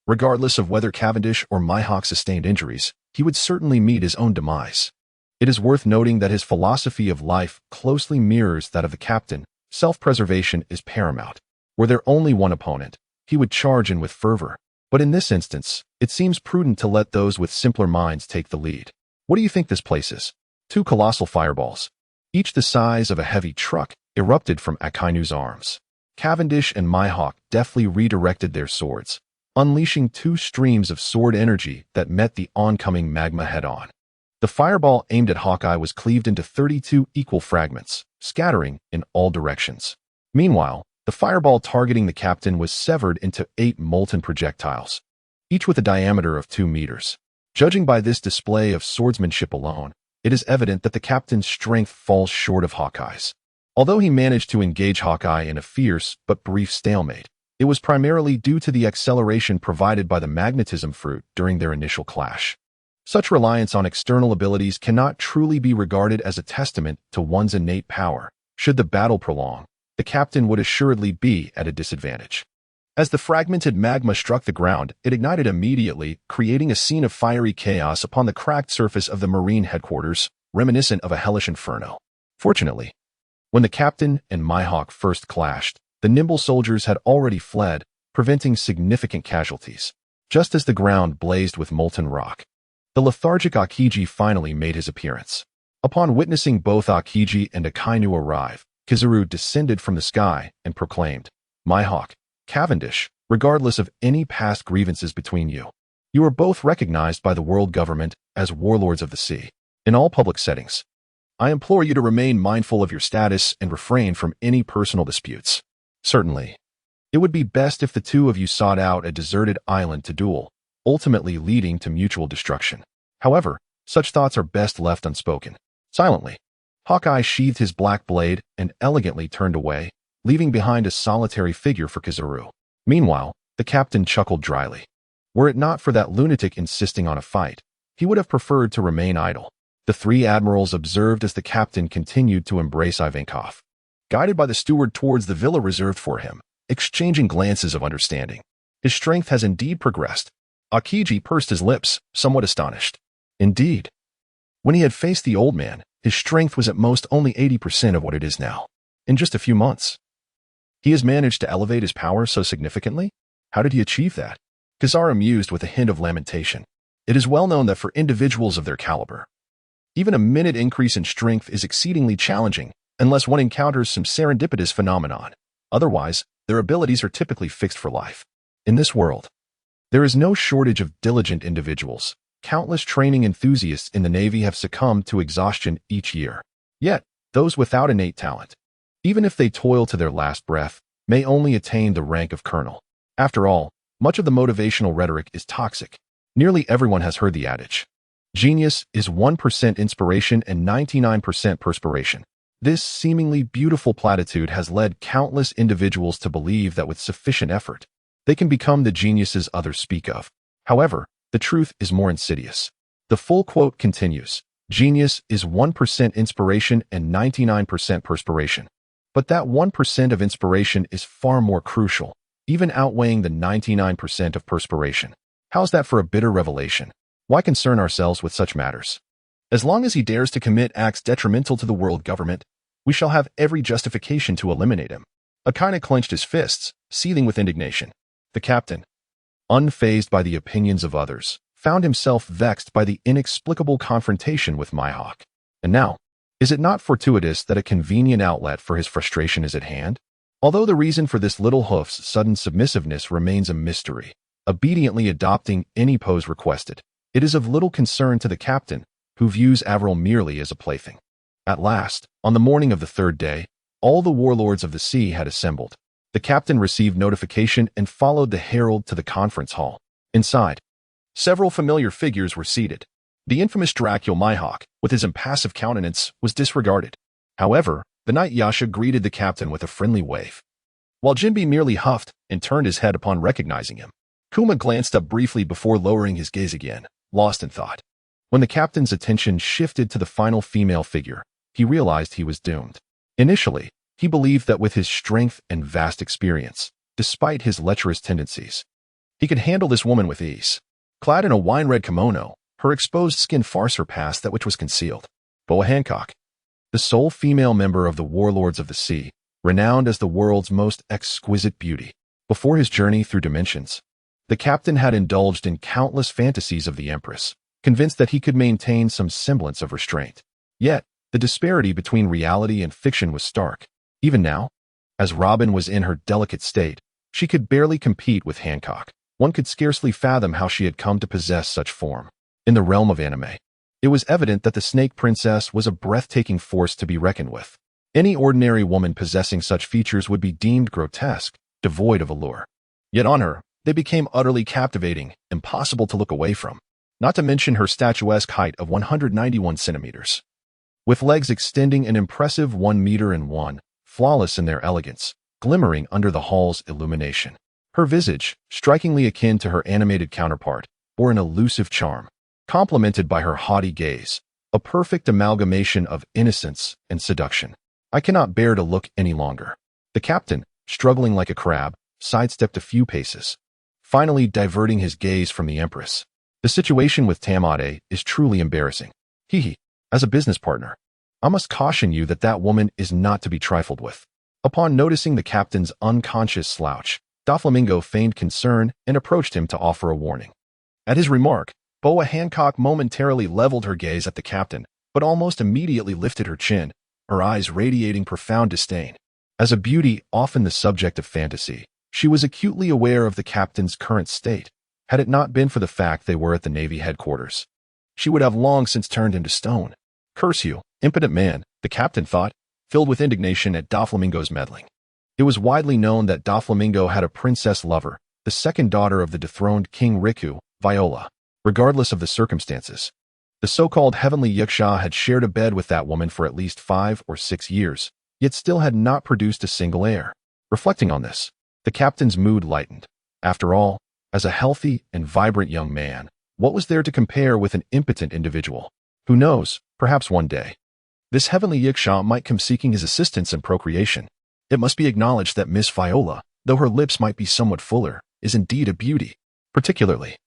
Regardless of whether Cavendish or Mihawk sustained injuries, he would certainly meet his own demise. It is worth noting that his philosophy of life closely mirrors that of the captain. Self-preservation is paramount. Were there only one opponent, he would charge in with fervor. But in this instance, it seems prudent to let those with simpler minds take the lead. What do you think this place is? Two colossal fireballs, each the size of a heavy truck, erupted from Akainu's arms. Cavendish and Mihawk deftly redirected their swords, unleashing two streams of sword energy that met the oncoming magma head-on. The fireball aimed at Hawkeye was cleaved into 32 equal fragments, scattering in all directions. Meanwhile, the fireball targeting the captain was severed into 8 molten projectiles, each with a diameter of 2 meters. Judging by this display of swordsmanship alone, it is evident that the captain's strength falls short of Hawkeye's. Although he managed to engage Hawkeye in a fierce but brief stalemate, it was primarily due to the acceleration provided by the magnetism fruit during their initial clash. Such reliance on external abilities cannot truly be regarded as a testament to one's innate power. Should the battle prolong, the captain would assuredly be at a disadvantage. As the fragmented magma struck the ground, it ignited immediately, creating a scene of fiery chaos upon the cracked surface of the Marine headquarters, reminiscent of a hellish inferno. Fortunately, when the captain and Mihawk first clashed, the nimble soldiers had already fled, preventing significant casualties. Just as the ground blazed with molten rock, the lethargic Akiji finally made his appearance. Upon witnessing both Akiji and Akainu arrive, Kizaru descended from the sky and proclaimed, "Mihawk, Cavendish, regardless of any past grievances between you, you are both recognized by the world government as warlords of the sea. In all public settings, I implore you to remain mindful of your status and refrain from any personal disputes. Certainly, it would be best if the two of you sought out a deserted island to duel, ultimately leading to mutual destruction. However, such thoughts are best left unspoken." Silently, Hawkeye sheathed his black blade and elegantly turned away, leaving behind a solitary figure for Kizaru. Meanwhile, the captain chuckled dryly. Were it not for that lunatic insisting on a fight, he would have preferred to remain idle. The three admirals observed as the captain continued to embrace Ivankov, guided by the steward towards the villa reserved for him, exchanging glances of understanding. His strength has indeed progressed. Akiji pursed his lips, somewhat astonished. Indeed. When he had faced the old man, his strength was at most only 80% of what it is now. In just a few months, he has managed to elevate his power so significantly? How did he achieve that? Kazara mused with a hint of lamentation. It is well known that for individuals of their caliber, even a minute increase in strength is exceedingly challenging unless one encounters some serendipitous phenomenon. Otherwise, their abilities are typically fixed for life. In this world, there is no shortage of diligent individuals. Countless training enthusiasts in the Navy have succumbed to exhaustion each year. Yet, those without innate talent, even if they toil to their last breath, may only attain the rank of colonel. After all, much of the motivational rhetoric is toxic. Nearly everyone has heard the adage, genius is 1% inspiration and 99% perspiration. This seemingly beautiful platitude has led countless individuals to believe that with sufficient effort, they can become the geniuses others speak of. However, the truth is more insidious. The full quote continues, "Genius is 1% inspiration and 99% perspiration." But that 1% of inspiration is far more crucial, even outweighing the 99% of perspiration. How's that for a bitter revelation? Why concern ourselves with such matters? As long as he dares to commit acts detrimental to the world government, we shall have every justification to eliminate him. Akainu clenched his fists, seething with indignation. The captain, unfazed by the opinions of others, found himself vexed by the inexplicable confrontation with Mihawk. And now, is it not fortuitous that a convenient outlet for his frustration is at hand? Although the reason for this little hoof's sudden submissiveness remains a mystery, obediently adopting any pose requested, it is of little concern to the captain, who views Avril merely as a plaything. At last, on the morning of the third day, all the warlords of the sea had assembled. The captain received notification and followed the herald to the conference hall. Inside, several familiar figures were seated. The infamous Dracul Mihawk, with his impassive countenance, was disregarded. However, the knight Yasha greeted the captain with a friendly wave, while Jinbi merely huffed and turned his head upon recognizing him. Kuma glanced up briefly before lowering his gaze again, lost in thought. When the captain's attention shifted to the final female figure, he realized he was doomed. Initially, he believed that with his strength and vast experience, despite his lecherous tendencies, he could handle this woman with ease. Clad in a wine-red kimono, her exposed skin far surpassed that which was concealed. Boa Hancock, the sole female member of the Warlords of the Sea, renowned as the world's most exquisite beauty. Before his journey through dimensions, the captain had indulged in countless fantasies of the Empress, convinced that he could maintain some semblance of restraint. Yet, the disparity between reality and fiction was stark. Even now, as Robin was in her delicate state, she could barely compete with Hancock. One could scarcely fathom how she had come to possess such form. In the realm of anime, it was evident that the Snake Princess was a breathtaking force to be reckoned with. Any ordinary woman possessing such features would be deemed grotesque, devoid of allure. Yet on her, they became utterly captivating, impossible to look away from, not to mention her statuesque height of 191 centimeters. With legs extending an impressive 1 meter and 1, flawless in their elegance, glimmering under the hall's illumination. Her visage, strikingly akin to her animated counterpart, bore an elusive charm, complemented by her haughty gaze, a perfect amalgamation of innocence and seduction. I cannot bear to look any longer. The captain, struggling like a crab, sidestepped a few paces, finally diverting his gaze from the Empress. The situation with Tamade is truly embarrassing. As a business partner, I must caution you that that woman is not to be trifled with. Upon noticing the captain's unconscious slouch, Doflamingo feigned concern and approached him to offer a warning. At his remark, Boa Hancock momentarily leveled her gaze at the captain, but almost immediately lifted her chin, her eyes radiating profound disdain. As a beauty often the subject of fantasy, she was acutely aware of the captain's current state. Had it not been for the fact they were at the Navy headquarters, she would have long since turned into stone. Curse you, impotent man, the captain thought, filled with indignation at Doflamingo's meddling. It was widely known that Doflamingo had a princess lover, the second daughter of the dethroned King Riku, Viola. Regardless of the circumstances, the so-called heavenly Yiksha had shared a bed with that woman for at least 5 or 6 years, yet still had not produced a single heir. Reflecting on this, the captain's mood lightened. After all, as a healthy and vibrant young man, what was there to compare with an impotent individual? Who knows, perhaps one day, this heavenly Yiksha might come seeking his assistance in procreation. It must be acknowledged that Miss Viola, though her lips might be somewhat fuller, is indeed a beauty. Particularly,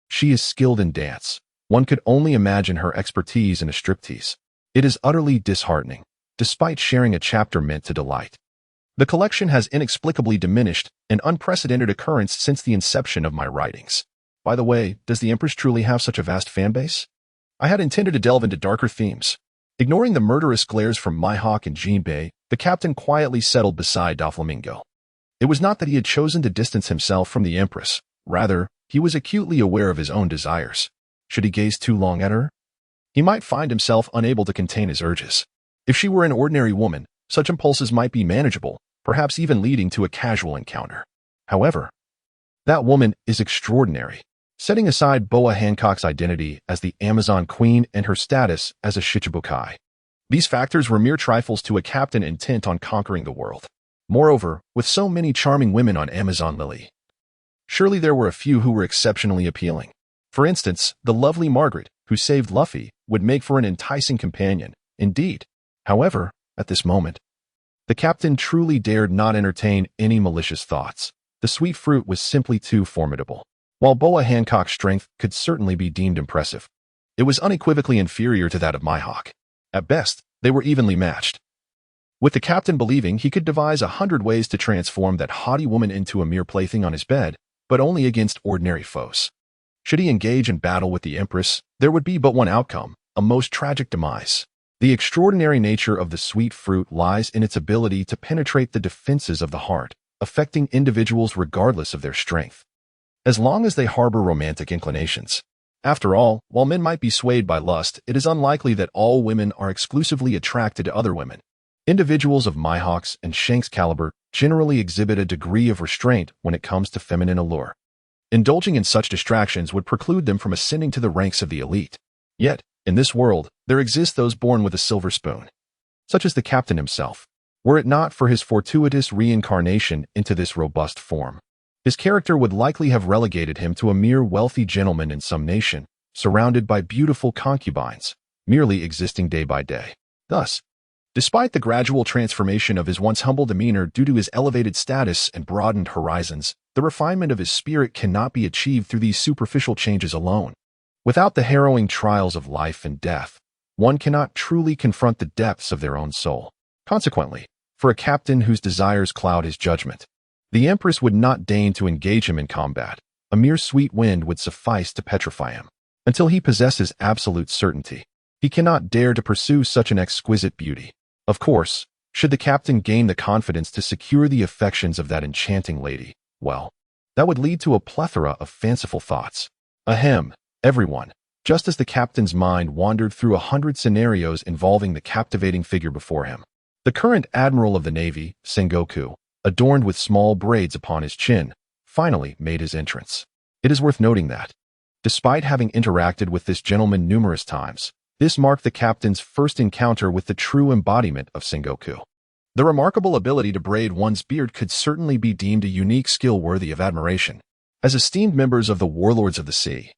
she is skilled in dance. One could only imagine her expertise in a striptease. It is utterly disheartening, despite sharing a chapter meant to delight. The collection has inexplicably diminished, an unprecedented occurrence since the inception of my writings. By the way, does the Empress truly have such a vast fanbase? I had intended to delve into darker themes. Ignoring the murderous glares from Mihawk and Jinbei, the captain quietly settled beside Doflamingo. It was not that he had chosen to distance himself from the Empress. Rather, he was acutely aware of his own desires. Should he gaze too long at her, he might find himself unable to contain his urges. If she were an ordinary woman, such impulses might be manageable, perhaps even leading to a casual encounter. However, that woman is extraordinary. Setting aside Boa Hancock's identity as the Amazon Queen and her status as a Shichibukai, these factors were mere trifles to a captain intent on conquering the world. Moreover, with so many charming women on Amazon Lily, surely there were a few who were exceptionally appealing. For instance, the lovely Margaret, who saved Luffy, would make for an enticing companion, indeed. However, at this moment, the captain truly dared not entertain any malicious thoughts. The sweet fruit was simply too formidable. While Boa Hancock's strength could certainly be deemed impressive, it was unequivocally inferior to that of Mihawk. At best, they were evenly matched, with the captain believing he could devise 100 ways to transform that haughty woman into a mere plaything on his bed, but only against ordinary foes. Should he engage in battle with the Empress, there would be but one outcome, a most tragic demise. The extraordinary nature of the sweet fruit lies in its ability to penetrate the defenses of the heart, affecting individuals regardless of their strength, as long as they harbor romantic inclinations. After all, while men might be swayed by lust, it is unlikely that all women are exclusively attracted to other women. Individuals of Mihawk's and Shank's caliber generally exhibit a degree of restraint when it comes to feminine allure. Indulging in such distractions would preclude them from ascending to the ranks of the elite. Yet, in this world, there exist those born with a silver spoon, such as the captain himself. Were it not for his fortuitous reincarnation into this robust form, his character would likely have relegated him to a mere wealthy gentleman in some nation, surrounded by beautiful concubines, merely existing day by day. Thus, despite the gradual transformation of his once humble demeanor due to his elevated status and broadened horizons, the refinement of his spirit cannot be achieved through these superficial changes alone. Without the harrowing trials of life and death, one cannot truly confront the depths of their own soul. Consequently, for a captain whose desires cloud his judgment, the Empress would not deign to engage him in combat. A mere sweet wind would suffice to petrify him. until he possesses absolute certainty. He cannot dare to pursue such an exquisite beauty. Of course, should the captain gain the confidence to secure the affections of that enchanting lady, well, that would lead to a plethora of fanciful thoughts. Ahem, everyone. Just as the captain's mind wandered through 100 scenarios involving the captivating figure before him, the current admiral of the Navy, Sengoku, adorned with small braids upon his chin, finally made his entrance. It is worth noting that, despite having interacted with this gentleman numerous times, this marked the captain's first encounter with the true embodiment of Sengoku. The remarkable ability to braid one's beard could certainly be deemed a unique skill worthy of admiration. As esteemed members of the Warlords of the Sea,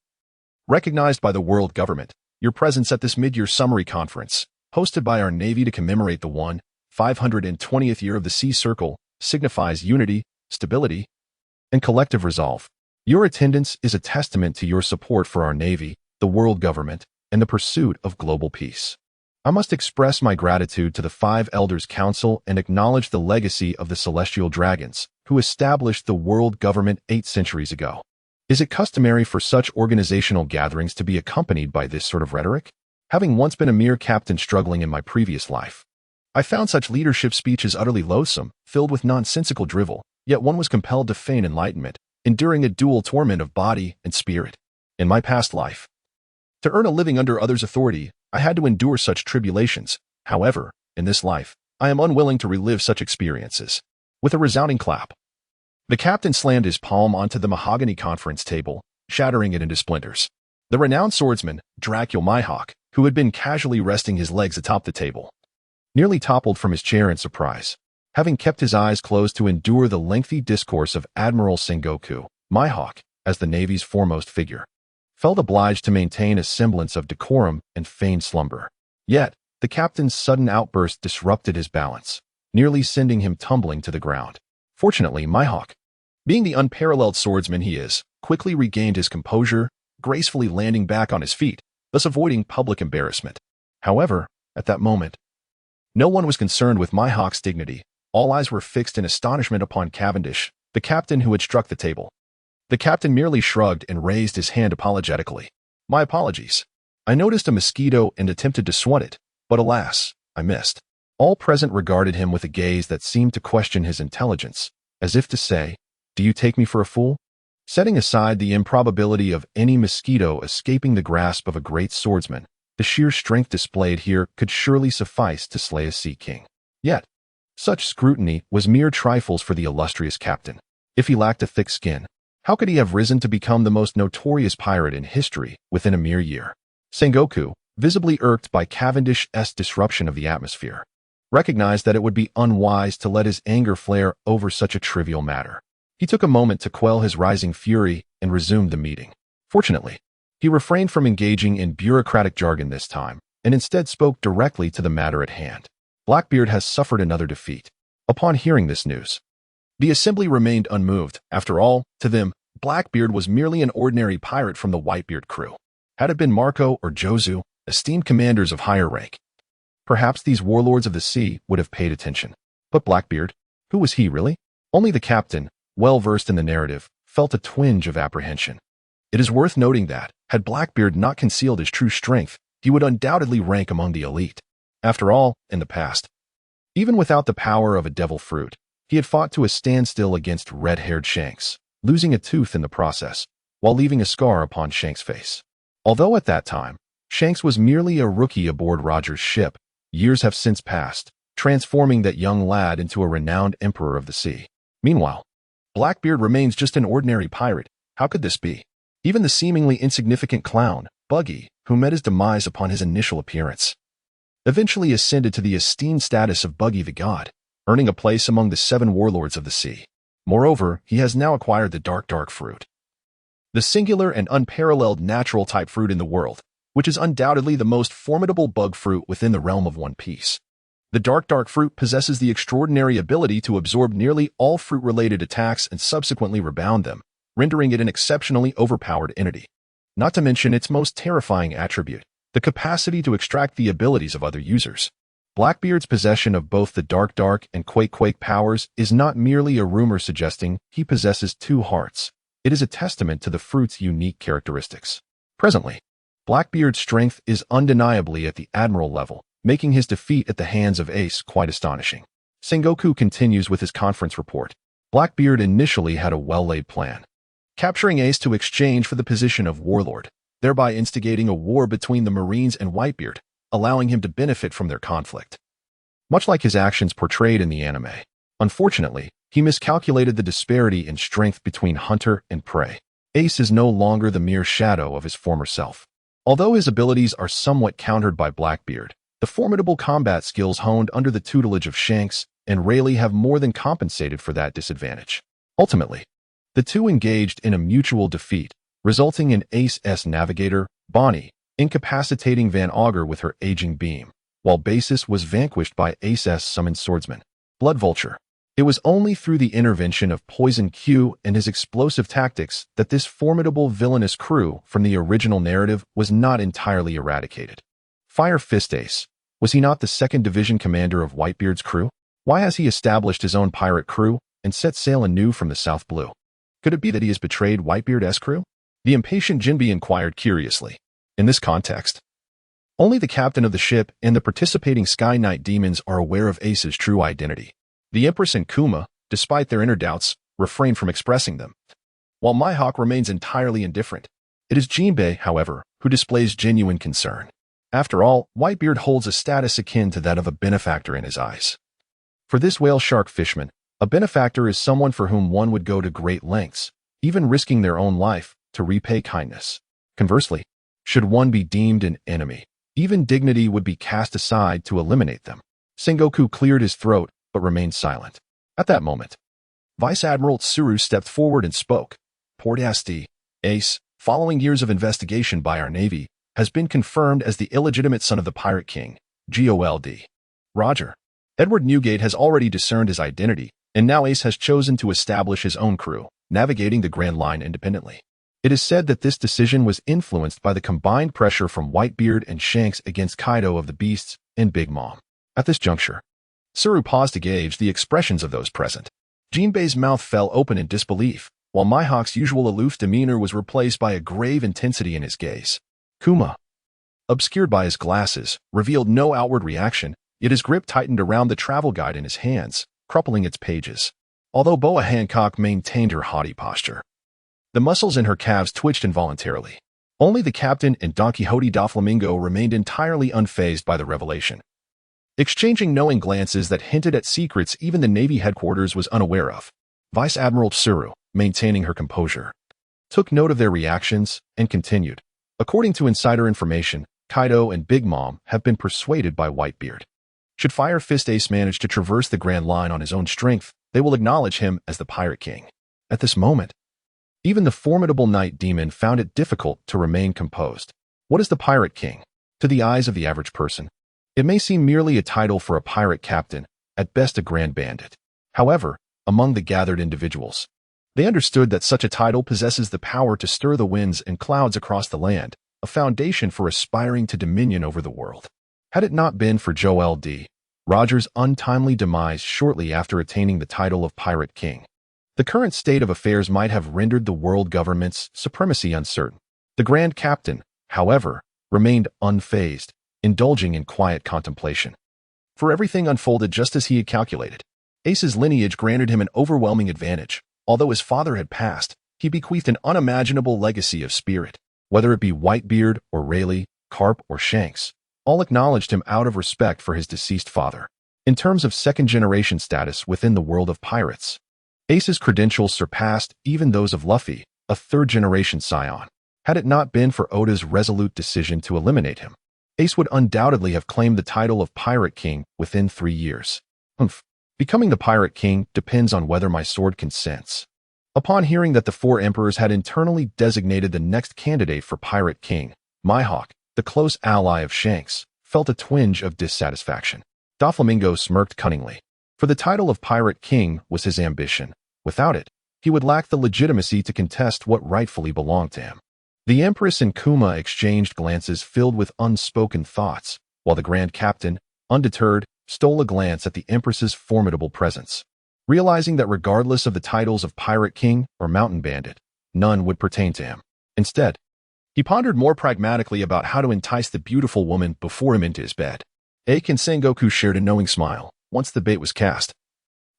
recognized by the world government, your presence at this mid-year summary conference, hosted by our Navy to commemorate the 520th year of the Sea Circle, signifies unity, stability, and collective resolve. Your attendance is a testament to your support for our Navy, the world government, and the pursuit of global peace. I must express my gratitude to the Five Elders Council and acknowledge the legacy of the Celestial Dragons, who established the world government 8 centuries ago. Is it customary for such organizational gatherings to be accompanied by this sort of rhetoric? Having once been a mere captain struggling in my previous life, I found such leadership speeches utterly loathsome, filled with nonsensical drivel, yet one was compelled to feign enlightenment, enduring a dual torment of body and spirit. In my past life, to earn a living under others' authority, I had to endure such tribulations. However, in this life, I am unwilling to relive such experiences. With a resounding clap, the captain slammed his palm onto the mahogany conference table, shattering it into splinters. The renowned swordsman, Dracula Mihawk, who had been casually resting his legs atop the table, nearly toppled from his chair in surprise. Having kept his eyes closed to endure the lengthy discourse of Admiral Sengoku, Mihawk, as the Navy's foremost figure, felt obliged to maintain a semblance of decorum and feigned slumber. Yet, the captain's sudden outburst disrupted his balance, nearly sending him tumbling to the ground. Fortunately, Mihawk, being the unparalleled swordsman he is, quickly regained his composure, gracefully landing back on his feet, thus avoiding public embarrassment. However, at that moment, no one was concerned with Mihawk's dignity. All eyes were fixed in astonishment upon Cavendish, the captain who had struck the table. The captain merely shrugged and raised his hand apologetically. My apologies. I noticed a mosquito and attempted to swat it, but alas, I missed. All present regarded him with a gaze that seemed to question his intelligence, as if to say, "Do you take me for a fool?" Setting aside the improbability of any mosquito escaping the grasp of a great swordsman, the sheer strength displayed here could surely suffice to slay a sea king. Yet, such scrutiny was mere trifles for the illustrious captain. If he lacked a thick skin, how could he have risen to become the most notorious pirate in history within a mere year? Sengoku, visibly irked by Cavendish's disruption of the atmosphere, recognized that it would be unwise to let his anger flare over such a trivial matter. He took a moment to quell his rising fury and resumed the meeting. Fortunately, he refrained from engaging in bureaucratic jargon this time, and instead spoke directly to the matter at hand. Blackbeard has suffered another defeat. Upon hearing this news, the assembly remained unmoved. After all, to them, Blackbeard was merely an ordinary pirate from the Whitebeard crew. Had it been Marco or Jozu, esteemed commanders of higher rank, perhaps these warlords of the sea would have paid attention. But Blackbeard, who was he really? Only the captain, well versed in the narrative, felt a twinge of apprehension. It is worth noting that, had Blackbeard not concealed his true strength, he would undoubtedly rank among the elite. After all, in the past, even without the power of a devil fruit, he had fought to a standstill against red-haired Shanks, losing a tooth in the process, while leaving a scar upon Shanks' face. Although at that time, Shanks was merely a rookie aboard Roger's ship, years have since passed, transforming that young lad into a renowned emperor of the sea. Meanwhile, Blackbeard remains just an ordinary pirate. How could this be? Even the seemingly insignificant clown, Buggy, who met his demise upon his initial appearance, eventually ascended to the esteemed status of Buggy the God, earning a place among the 7 warlords of the sea. Moreover, he has now acquired the dark fruit, the singular and unparalleled natural type fruit in the world, which is undoubtedly the most formidable bug fruit within the realm of One Piece. The dark fruit possesses the extraordinary ability to absorb nearly all fruit-related attacks and subsequently rebound them, rendering it an exceptionally overpowered entity. Not to mention its most terrifying attribute, the capacity to extract the abilities of other users. Blackbeard's possession of both the dark and quake powers is not merely a rumor suggesting he possesses 2 hearts. It is a testament to the fruit's unique characteristics. Presently, Blackbeard's strength is undeniably at the admiral level, making his defeat at the hands of Ace quite astonishing. Sengoku continues with his conference report. Blackbeard initially had a well-laid plan, capturing Ace to exchange for the position of warlord, thereby instigating a war between the Marines and Whitebeard, allowing him to benefit from their conflict. Much like his actions portrayed in the anime, unfortunately, he miscalculated the disparity in strength between hunter and prey. Ace is no longer the mere shadow of his former self. Although his abilities are somewhat countered by Blackbeard, the formidable combat skills honed under the tutelage of Shanks and Rayleigh have more than compensated for that disadvantage. Ultimately, the two engaged in a mutual defeat, resulting in Ace's navigator, Bonnie, incapacitating Van Augur with her aging beam, while Basis was vanquished by Ace's summoned swordsman, Blood Vulture. It was only through the intervention of Poison Q and his explosive tactics that this formidable villainous crew from the original narrative was not entirely eradicated. Fire Fist Ace, was he not the 2nd Division commander of Whitebeard's crew? Why has he established his own pirate crew and set sail anew from the South Blue? Could it be that he has betrayed Whitebeard's crew? The impatient Jinbe inquired curiously. In this context, only the captain of the ship and the participating Sky Knight demons are aware of Ace's true identity. The Empress and Kuma, despite their inner doubts, refrain from expressing them, while Mihawk remains entirely indifferent. It is Jinbe, however, who displays genuine concern. After all, Whitebeard holds a status akin to that of a benefactor in his eyes. For this whale shark fishman, a benefactor is someone for whom one would go to great lengths, even risking their own life, to repay kindness. Conversely, should one be deemed an enemy, even dignity would be cast aside to eliminate them. Sengoku cleared his throat, but remained silent. At that moment, Vice Admiral Tsuru stepped forward and spoke. Port Asti, Ace, following years of investigation by our Navy, has been confirmed as the illegitimate son of the Pirate King, GOLD. Roger. Edward Newgate has already discerned his identity, and now Ace has chosen to establish his own crew, navigating the Grand Line independently. It is said that this decision was influenced by the combined pressure from Whitebeard and Shanks against Kaido of the Beasts and Big Mom. At this juncture, Tsuru paused to gauge the expressions of those present. Jinbei's mouth fell open in disbelief, while Mihawk's usual aloof demeanor was replaced by a grave intensity in his gaze. Kuma, obscured by his glasses, revealed no outward reaction, yet his grip tightened around the travel guide in his hands, crumpling its pages. Although Boa Hancock maintained her haughty posture, the muscles in her calves twitched involuntarily. Only the captain and Don Quixote Doflamingo remained entirely unfazed by the revelation, exchanging knowing glances that hinted at secrets even the Navy headquarters was unaware of. Vice Admiral Tsuru, maintaining her composure, took note of their reactions and continued. According to insider information, Kaido and Big Mom have been persuaded by Whitebeard. Should Fire Fist Ace manage to traverse the Grand Line on his own strength, they will acknowledge him as the Pirate King. At this moment, even the formidable Night Demon found it difficult to remain composed. What is the Pirate King? To the eyes of the average person, it may seem merely a title for a pirate captain, at best a grand bandit. However, among the gathered individuals, they understood that such a title possesses the power to stir the winds and clouds across the land, a foundation for aspiring to dominion over the world. Had it not been for Joel D. Rogers' untimely demise shortly after attaining the title of Pirate King, the current state of affairs might have rendered the world government's supremacy uncertain. The Grand Captain, however, remained unfazed, indulging in quiet contemplation. For everything unfolded just as he had calculated. Ace's lineage granted him an overwhelming advantage. Although his father had passed, he bequeathed an unimaginable legacy of spirit. Whether it be Whitebeard or Rayleigh, Carp or Shanks, all acknowledged him out of respect for his deceased father. In terms of second-generation status within the world of pirates, Ace's credentials surpassed even those of Luffy, a third-generation scion. Had it not been for Oda's resolute decision to eliminate him, Ace would undoubtedly have claimed the title of Pirate King within 3 years. Becoming the Pirate King depends on whether my sword consents. Upon hearing that the 4 emperors had internally designated the next candidate for Pirate King, Mihawk, the close ally of Shanks, felt a twinge of dissatisfaction. Doflamingo smirked cunningly. For the title of Pirate King was his ambition. Without it, he would lack the legitimacy to contest what rightfully belonged to him. The Empress and Kuma exchanged glances filled with unspoken thoughts, while the Grand Captain, undeterred, stole a glance at the Empress's formidable presence, realizing that regardless of the titles of Pirate King or Mountain Bandit, none would pertain to him. Instead, He pondered more pragmatically about how to entice the beautiful woman before him into his bed. Ike and Sengoku shared a knowing smile. Once the bait was cast,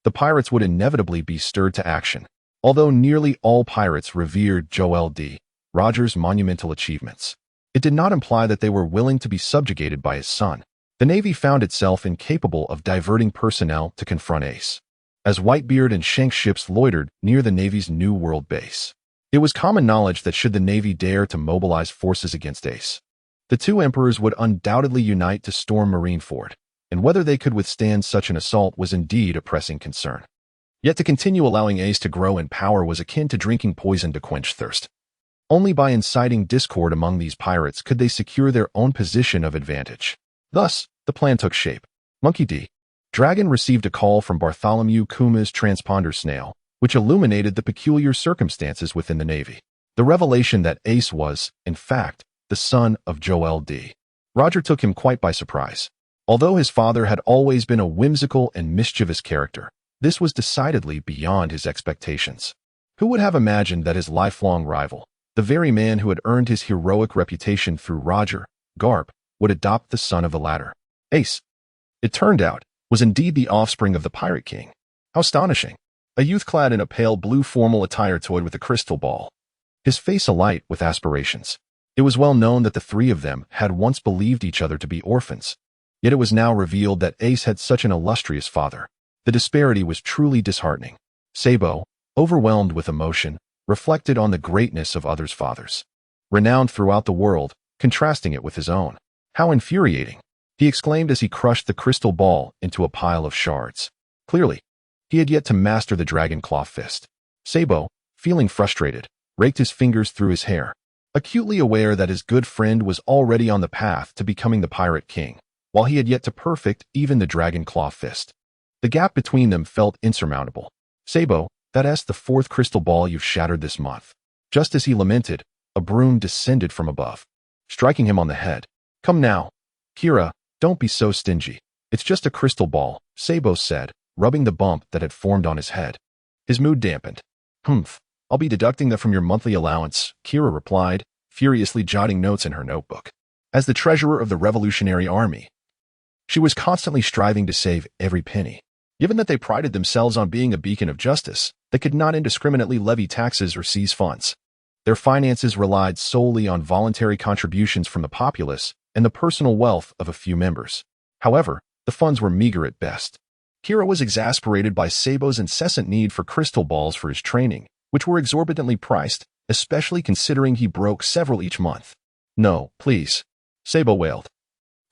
the pirates would inevitably be stirred to action. Although nearly all pirates revered Joel D. Rogers' monumental achievements, it did not imply that they were willing to be subjugated by his son. The Navy found itself incapable of diverting personnel to confront Ace, as Whitebeard and Shank's ships loitered near the Navy's New World base. It was common knowledge that should the Navy dare to mobilize forces against Ace, the two emperors would undoubtedly unite to storm Marineford, and whether they could withstand such an assault was indeed a pressing concern. Yet to continue allowing Ace to grow in power was akin to drinking poison to quench thirst. Only by inciting discord among these pirates could they secure their own position of advantage. Thus, the plan took shape. Monkey D. Dragon received a call from Bartholomew Kuma's transponder snail, which illuminated the peculiar circumstances within the Navy. The revelation that Ace was, in fact, the son of Joel D. Roger took him quite by surprise. Although his father had always been a whimsical and mischievous character, this was decidedly beyond his expectations. Who would have imagined that his lifelong rival, the very man who had earned his heroic reputation through Roger, Garp, would adopt the son of the latter? Ace, it turned out, was indeed the offspring of the Pirate King. How astonishing! A youth clad in a pale blue formal attire toyed with a crystal ball, his face alight with aspirations. It was well known that the three of them had once believed each other to be orphans, yet it was now revealed that Ace had such an illustrious father. The disparity was truly disheartening. Sabo, overwhelmed with emotion, reflected on the greatness of others' fathers, renowned throughout the world, contrasting it with his own. How infuriating! He exclaimed as he crushed the crystal ball into a pile of shards. Clearly, he had yet to master the dragon claw fist. Sabo, feeling frustrated, raked his fingers through his hair, acutely aware that his good friend was already on the path to becoming the Pirate King, while he had yet to perfect even the dragon claw fist. The gap between them felt insurmountable. Sabo, that's the fourth crystal ball you've shattered this month. Just as he lamented, a broom descended from above, striking him on the head. Come now, Kira, don't be so stingy. It's just a crystal ball, Sabo said, rubbing the bump that had formed on his head. His mood dampened. Humph, I'll be deducting that from your monthly allowance, Kira replied, furiously jotting notes in her notebook. As the treasurer of the Revolutionary Army, she was constantly striving to save every penny. Given that they prided themselves on being a beacon of justice, they could not indiscriminately levy taxes or seize funds. Their finances relied solely on voluntary contributions from the populace and the personal wealth of a few members. However, the funds were meager at best. Kira was exasperated by Sabo's incessant need for crystal balls for his training, which were exorbitantly priced, especially considering he broke several each month. No, please, Sabo wailed,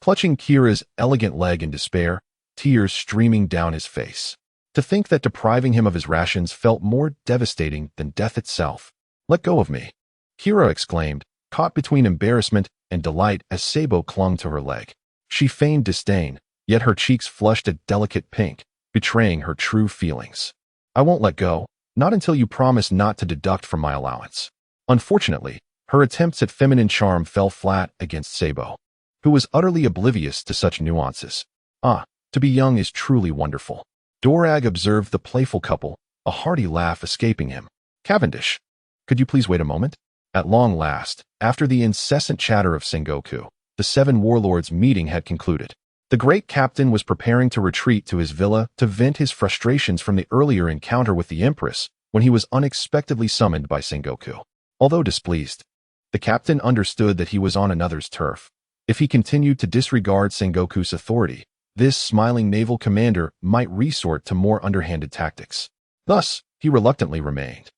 clutching Kira's elegant leg in despair, tears streaming down his face. To think that depriving him of his rations felt more devastating than death itself. Let go of me, Kira exclaimed, caught between embarrassment and delight as Sabo clung to her leg. She feigned disdain, yet her cheeks flushed a delicate pink, betraying her true feelings. I won't let go, not until you promise not to deduct from my allowance. Unfortunately, her attempts at feminine charm fell flat against Sabo, who was utterly oblivious to such nuances. Ah, to be young is truly wonderful. Dorag observed the playful couple, a hearty laugh escaping him. Cavendish, could you please wait a moment? At long last, after the incessant chatter of Sengoku, the seven warlords' meeting had concluded. The great captain was preparing to retreat to his villa to vent his frustrations from the earlier encounter with the Empress when he was unexpectedly summoned by Sengoku. Although displeased, the captain understood that he was on another's turf. If he continued to disregard Sengoku's authority, this smiling naval commander might resort to more underhanded tactics. Thus, he reluctantly remained.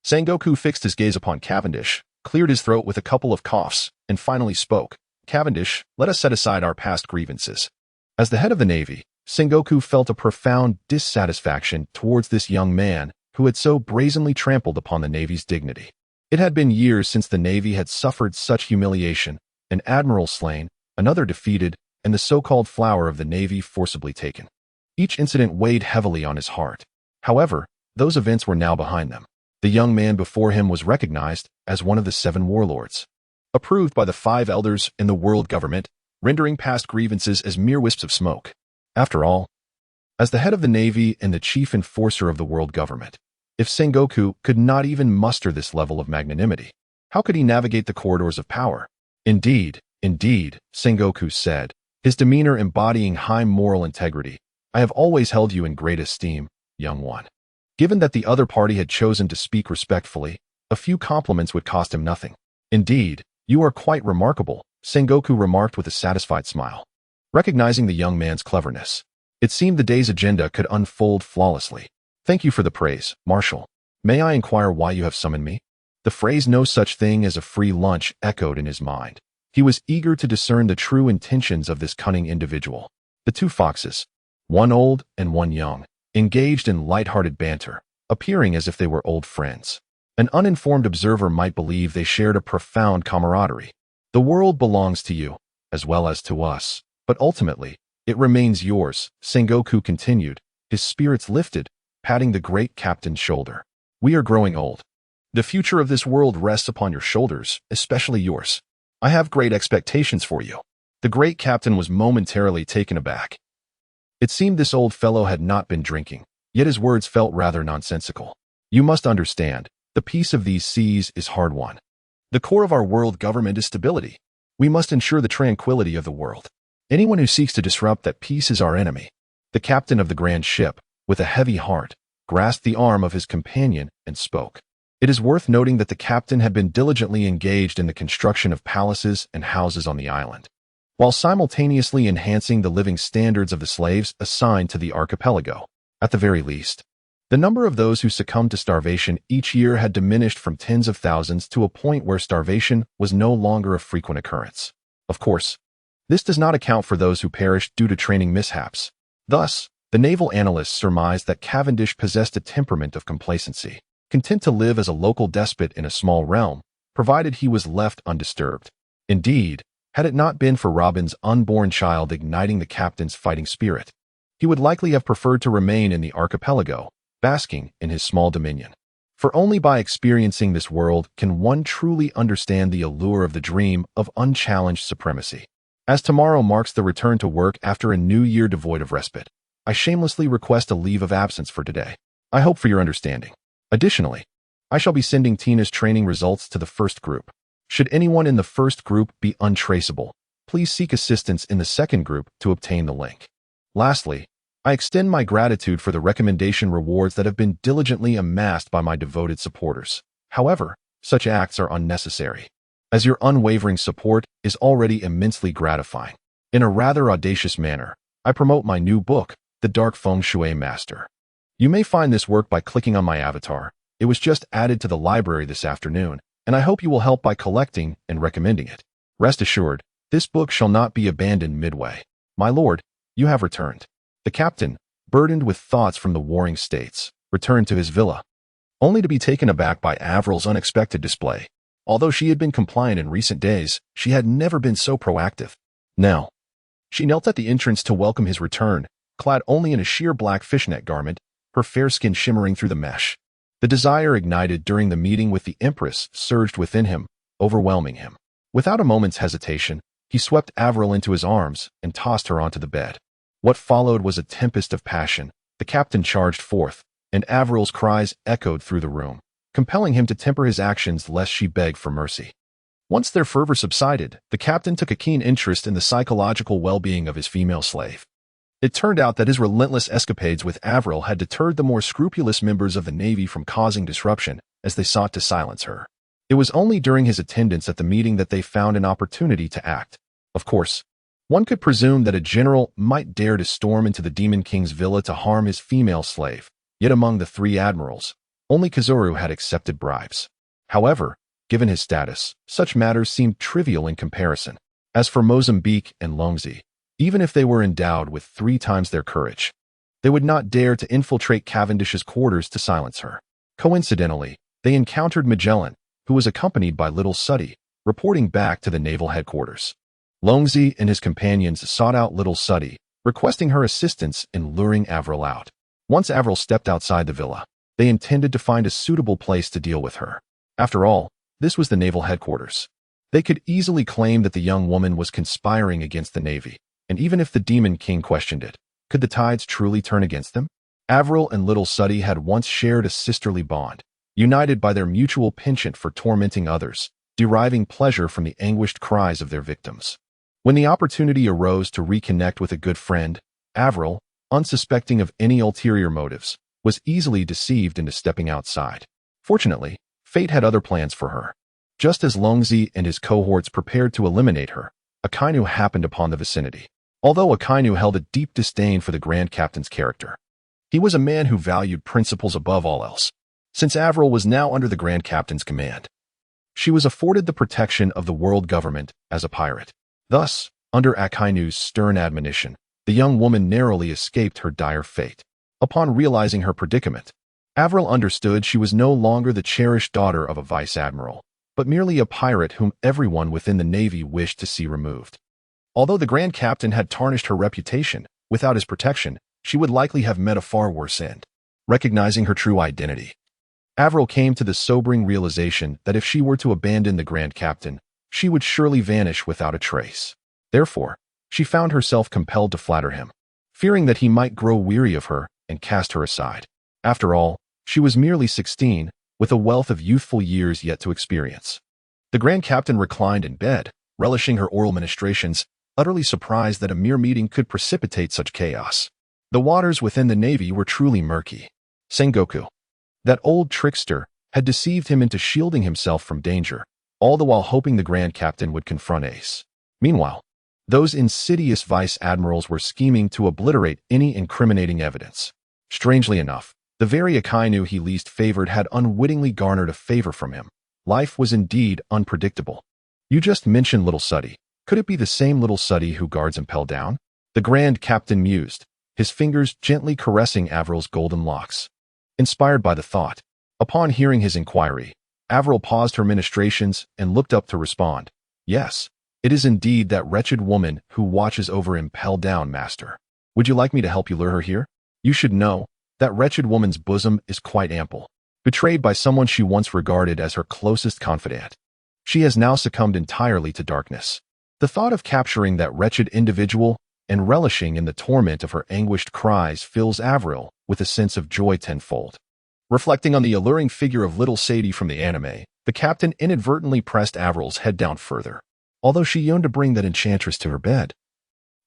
Sengoku fixed his gaze upon Cavendish, cleared his throat with a couple of coughs, and finally spoke. Cavendish, let us set aside our past grievances. As the head of the Navy, Sengoku felt a profound dissatisfaction towards this young man who had so brazenly trampled upon the Navy's dignity. It had been years since the Navy had suffered such humiliation, an admiral slain, another defeated, and the so-called flower of the Navy forcibly taken. Each incident weighed heavily on his heart. However, those events were now behind them. The young man before him was recognized as one of the seven warlords, approved by the five elders in the world government, rendering past grievances as mere wisps of smoke. After all, as the head of the Navy and the chief enforcer of the world government, if Sengoku could not even muster this level of magnanimity, How could he navigate the corridors of power? Indeed, Sengoku said, his demeanor embodying high moral integrity. I have always held you in great esteem, young one. Given that the other party had chosen to speak respectfully, a few compliments would cost him nothing. Indeed, you are quite remarkable, Sengoku remarked with a satisfied smile. Recognizing the young man's cleverness, it seemed the day's agenda could unfold flawlessly. Thank you for the praise, Marshal. May I inquire why you have summoned me? The phrase "no such thing as a free lunch" echoed in his mind. He was eager to discern the true intentions of this cunning individual. The two foxes, one old and one young, engaged in light-hearted banter, appearing as if they were old friends. An uninformed observer might believe they shared a profound camaraderie. The world belongs to you, as well as to us, but ultimately, it remains yours, Sengoku continued, his spirits lifted, patting the great captain's shoulder. We are growing old. The future of this world rests upon your shoulders, especially yours. I have great expectations for you. The great captain was momentarily taken aback. It seemed this old fellow had not been drinking, yet his words felt rather nonsensical. You must understand, the peace of these seas is hard won. The core of our world government is stability. We must ensure the tranquility of the world. Anyone who seeks to disrupt that peace is our enemy. The captain of the grand ship, with a heavy heart, grasped the arm of his companion and spoke. It is worth noting that the captain had been diligently engaged in the construction of palaces and houses on the island, while simultaneously enhancing the living standards of the slaves assigned to the archipelago. At the very least, the number of those who succumbed to starvation each year had diminished from tens of thousands to a point where starvation was no longer a frequent occurrence. Of course, this does not account for those who perished due to training mishaps. Thus, the naval analysts surmised that Cavendish possessed a temperament of complacency, content to live as a local despot in a small realm, provided he was left undisturbed. Indeed, had it not been for Robin's unborn child igniting the captain's fighting spirit, he would likely have preferred to remain in the archipelago, basking in his small dominion. For only by experiencing this world can one truly understand the allure of the dream of unchallenged supremacy. As tomorrow marks the return to work after a new year devoid of respite, I shamelessly request a leave of absence for today. I hope for your understanding. Additionally, I shall be sending Tina's training results to the first group. Should anyone in the first group be untraceable, please seek assistance in the second group to obtain the link. Lastly, I extend my gratitude for the recommendation rewards that have been diligently amassed by my devoted supporters. However, such acts are unnecessary, as your unwavering support is already immensely gratifying. In a rather audacious manner, I promote my new book, The Dark Feng Shui Master. You may find this work by clicking on my avatar. It was just added to the library this afternoon, and I hope you will help by collecting and recommending it. Rest assured, this book shall not be abandoned midway. My lord, you have returned. The captain, burdened with thoughts from the warring states, returned to his villa, only to be taken aback by Avril's unexpected display. Although she had been compliant in recent days, she had never been so proactive. Now, she knelt at the entrance to welcome his return, clad only in a sheer black fishnet garment, her fair skin shimmering through the mesh. The desire ignited during the meeting with the Empress surged within him, overwhelming him. Without a moment's hesitation, he swept Avril into his arms and tossed her onto the bed. What followed was a tempest of passion. The captain charged forth, and Avril's cries echoed through the room, compelling him to temper his actions lest she beg for mercy. Once their fervor subsided, the captain took a keen interest in the psychological well-being of his female slave. It turned out that his relentless escapades with Avril had deterred the more scrupulous members of the Navy from causing disruption as they sought to silence her. It was only during his attendance at the meeting that they found an opportunity to act. Of course, one could presume that a general might dare to storm into the Demon King's villa to harm his female slave, yet among the three admirals, only Kazuru had accepted bribes. However, given his status, such matters seemed trivial in comparison. As for Mozambique and Longzi, even if they were endowed with 3 times their courage, they would not dare to infiltrate Cavendish's quarters to silence her. Coincidentally, they encountered Magellan, who was accompanied by Little Suddy, reporting back to the naval headquarters. Longzi and his companions sought out Little Suddy, requesting her assistance in luring Avril out. Once Avril stepped outside the villa, they intended to find a suitable place to deal with her. After all, this was the naval headquarters. They could easily claim that the young woman was conspiring against the Navy, and even if the Demon King questioned it, could the tides truly turn against them? Avril and Little Suddy had once shared a sisterly bond, united by their mutual penchant for tormenting others. deriving pleasure from the anguished cries of their victims. When the opportunity arose to reconnect with a good friend, Avril, unsuspecting of any ulterior motives, was easily deceived into stepping outside. Fortunately, fate had other plans for her. Just as Longzi and his cohorts prepared to eliminate her, Akainu happened upon the vicinity. Although Akainu held a deep disdain for the Grand Captain's character, he was a man who valued principles above all else. Since Avril was now under the Grand Captain's command, she was afforded the protection of the world government as a pirate. Thus, under Akainu's stern admonition, the young woman narrowly escaped her dire fate. Upon realizing her predicament, Avril understood she was no longer the cherished daughter of a vice-admiral, but merely a pirate whom everyone within the Navy wished to see removed. Although the Grand Captain had tarnished her reputation, without his protection, she would likely have met a far worse end. Recognizing her true identity, Avril came to the sobering realization that if she were to abandon the Grand Captain, she would surely vanish without a trace. Therefore, she found herself compelled to flatter him, fearing that he might grow weary of her and cast her aside. After all, she was merely 16, with a wealth of youthful years yet to experience. The Grand Captain reclined in bed, relishing her oral ministrations, utterly surprised that a mere meeting could precipitate such chaos. The waters within the Navy were truly murky. Sengoku, that old trickster, had deceived him into shielding himself from danger, all the while hoping the Grand Captain would confront Ace. Meanwhile, those insidious vice-admirals were scheming to obliterate any incriminating evidence. Strangely enough, the very Akainu he least favored had unwittingly garnered a favor from him. Life was indeed unpredictable. You just mentioned Little Suddy. Could it be the same Little Suddy who guards Impel Down? The Grand Captain mused, his fingers gently caressing Avril's golden locks. Inspired by the thought, upon hearing his inquiry, Avril paused her ministrations and looked up to respond. Yes, it is indeed that wretched woman who watches over Impel Down, Master. Would you like me to help you lure her here? You should know, that wretched woman's bosom is quite ample. Betrayed by someone she once regarded as her closest confidant, she has now succumbed entirely to darkness. The thought of capturing that wretched individual and relishing in the torment of her anguished cries fills Avril with a sense of joy tenfold. Reflecting on the alluring figure of little Sadie from the anime, the captain inadvertently pressed Avril's head down further. Although she yearned to bring that enchantress to her bed,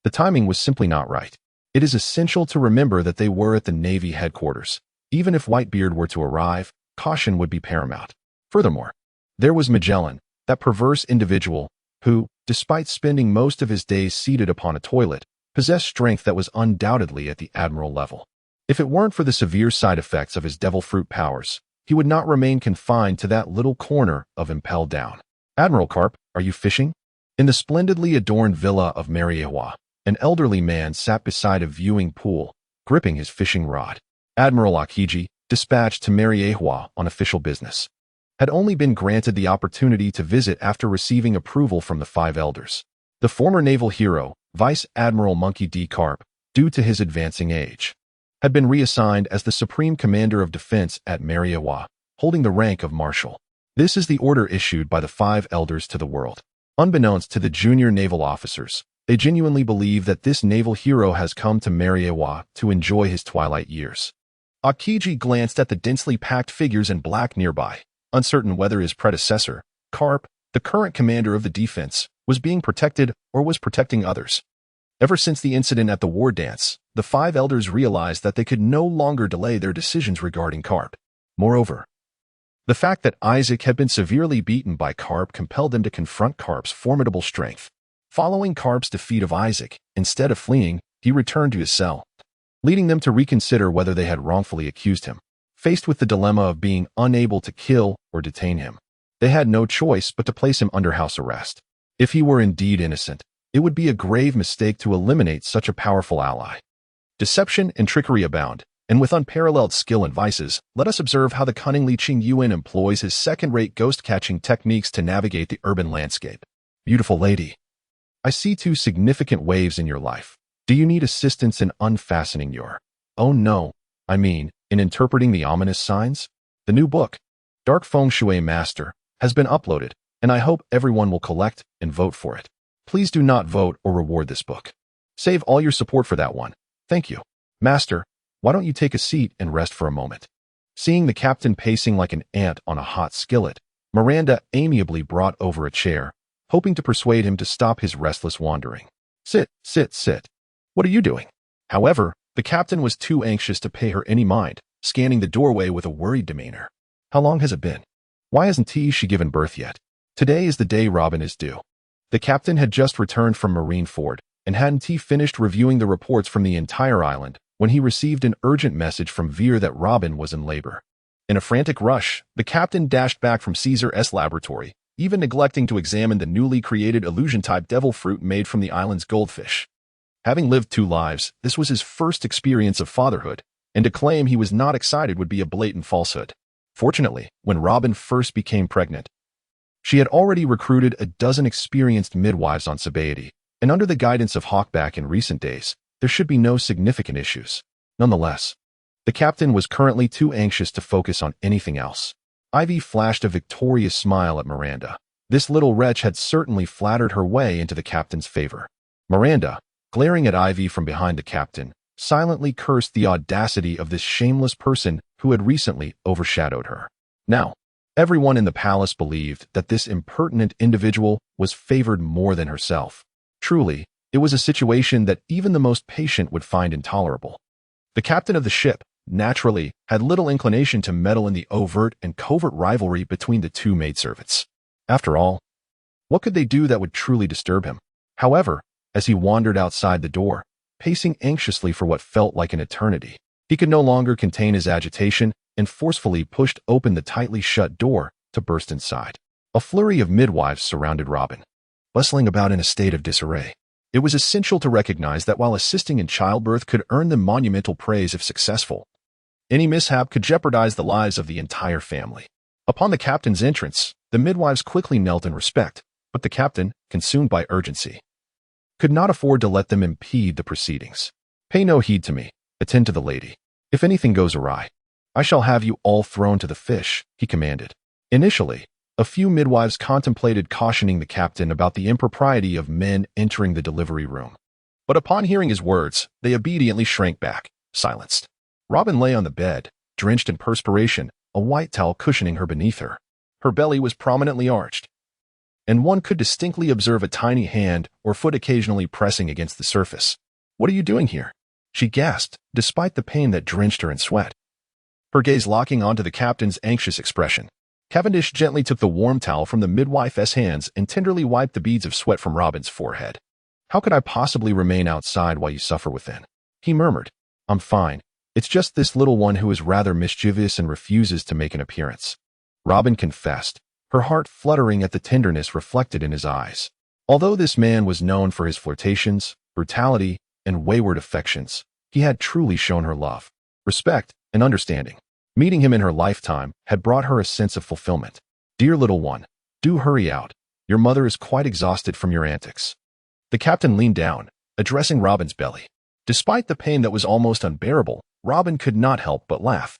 the timing was simply not right. It is essential to remember that they were at the Navy headquarters. Even if Whitebeard were to arrive, caution would be paramount. Furthermore, there was Magellan, that perverse individual, who, despite spending most of his days seated upon a toilet, possessed strength that was undoubtedly at the admiral level. If it weren't for the severe side effects of his devil fruit powers, he would not remain confined to that little corner of Impel Down. Admiral Carp, are you fishing? In the splendidly adorned villa of Mariewa, an elderly man sat beside a viewing pool, gripping his fishing rod. Admiral Akiji, dispatched to Mariewa on official business, had only been granted the opportunity to visit after receiving approval from the 5 elders. The former naval hero, Vice Admiral Monkey D. Carp, due to his advancing age, had been reassigned as the Supreme Commander of Defense at Mariewa, holding the rank of Marshal. This is the order issued by the 5 elders to the world. Unbeknownst to the junior naval officers, they genuinely believe that this naval hero has come to Mariewa to enjoy his twilight years. Akiji glanced at the densely packed figures in black nearby, uncertain whether his predecessor, Carp, the current commander of the defense, was being protected or was protecting others. Ever since the incident at the war dance, the 5 elders realized that they could no longer delay their decisions regarding Carp. Moreover, the fact that Isaac had been severely beaten by Carp compelled them to confront Carp's formidable strength. Following Carp's defeat of Isaac, instead of fleeing, he returned to his cell, leading them to reconsider whether they had wrongfully accused him. Faced with the dilemma of being unable to kill or detain him, they had no choice but to place him under house arrest. If he were indeed innocent, it would be a grave mistake to eliminate such a powerful ally. Deception and trickery abound, and with unparalleled skill and vices, let us observe how the cunning Li Qingyuan employs his second-rate ghost-catching techniques to navigate the urban landscape. Beautiful lady, I see 2 significant waves in your life. Do you need assistance in unfastening your... Oh no, I mean, in interpreting the ominous signs? The new book, Dark Feng Shui Master, has been uploaded, and I hope everyone will collect and vote for it. Please do not vote or reward this book. Save all your support for that one. Thank you. Master, why don't you take a seat and rest for a moment? Seeing the captain pacing like an ant on a hot skillet, Miranda amiably brought over a chair, hoping to persuade him to stop his restless wandering. Sit, sit, sit. What are you doing? However, the captain was too anxious to pay her any mind, scanning the doorway with a worried demeanor. How long has it been? Why hasn't she given birth yet? Today is the day Robin is due. The captain had just returned from Marineford, and hadn't he finished reviewing the reports from the entire island when he received an urgent message from Veer that Robin was in labor. In a frantic rush, the captain dashed back from Caesar's laboratory, even neglecting to examine the newly created illusion-type devil fruit made from the island's goldfish. Having lived 2 lives, this was his first experience of fatherhood, and to claim he was not excited would be a blatant falsehood. Fortunately, when Robin first became pregnant, she had already recruited a dozen experienced midwives on Sabaody, and under the guidance of Hawkback in recent days, there should be no significant issues. Nonetheless, the captain was currently too anxious to focus on anything else. Ivy flashed a victorious smile at Miranda. This little wretch had certainly flattered her way into the captain's favor. Miranda, glaring at Ivy from behind the captain, silently cursed the audacity of this shameless person who had recently overshadowed her. Now, everyone in the palace believed that this impertinent individual was favored more than herself. Truly, it was a situation that even the most patient would find intolerable. The captain of the ship, naturally, had little inclination to meddle in the overt and covert rivalry between the 2 maidservants. After all, what could they do that would truly disturb him? However, as he wandered outside the door, pacing anxiously for what felt like an eternity, he could no longer contain his agitation and forcefully pushed open the tightly shut door to burst inside. A flurry of midwives surrounded Robin, bustling about in a state of disarray. It was essential to recognize that while assisting in childbirth could earn them monumental praise if successful, any mishap could jeopardize the lives of the entire family. Upon the captain's entrance, the midwives quickly knelt in respect, but the captain, consumed by urgency, could not afford to let them impede the proceedings. Pay no heed to me. Attend to the lady. If anything goes awry, I shall have you all thrown to the fish, he commanded. Initially, a few midwives contemplated cautioning the captain about the impropriety of men entering the delivery room. But upon hearing his words, they obediently shrank back, silenced. Robin lay on the bed, drenched in perspiration, a white towel cushioning her beneath her. Her belly was prominently arched, and one could distinctly observe a tiny hand or foot occasionally pressing against the surface. What are you doing here? She gasped, despite the pain that drenched her in sweat. Her gaze locking onto the captain's anxious expression. Cavendish gently took the warm towel from the midwife's hands and tenderly wiped the beads of sweat from Robin's forehead. How could I possibly remain outside while you suffer within? He murmured. I'm fine. It's just this little one who is rather mischievous and refuses to make an appearance. Robin confessed, her heart fluttering at the tenderness reflected in his eyes. Although this man was known for his flirtations, brutality, and wayward affections, he had truly shown her love, respect, and understanding. Meeting him in her lifetime had brought her a sense of fulfillment. Dear little one, do hurry out. Your mother is quite exhausted from your antics. The captain leaned down, addressing Robin's belly. Despite the pain that was almost unbearable, Robin could not help but laugh.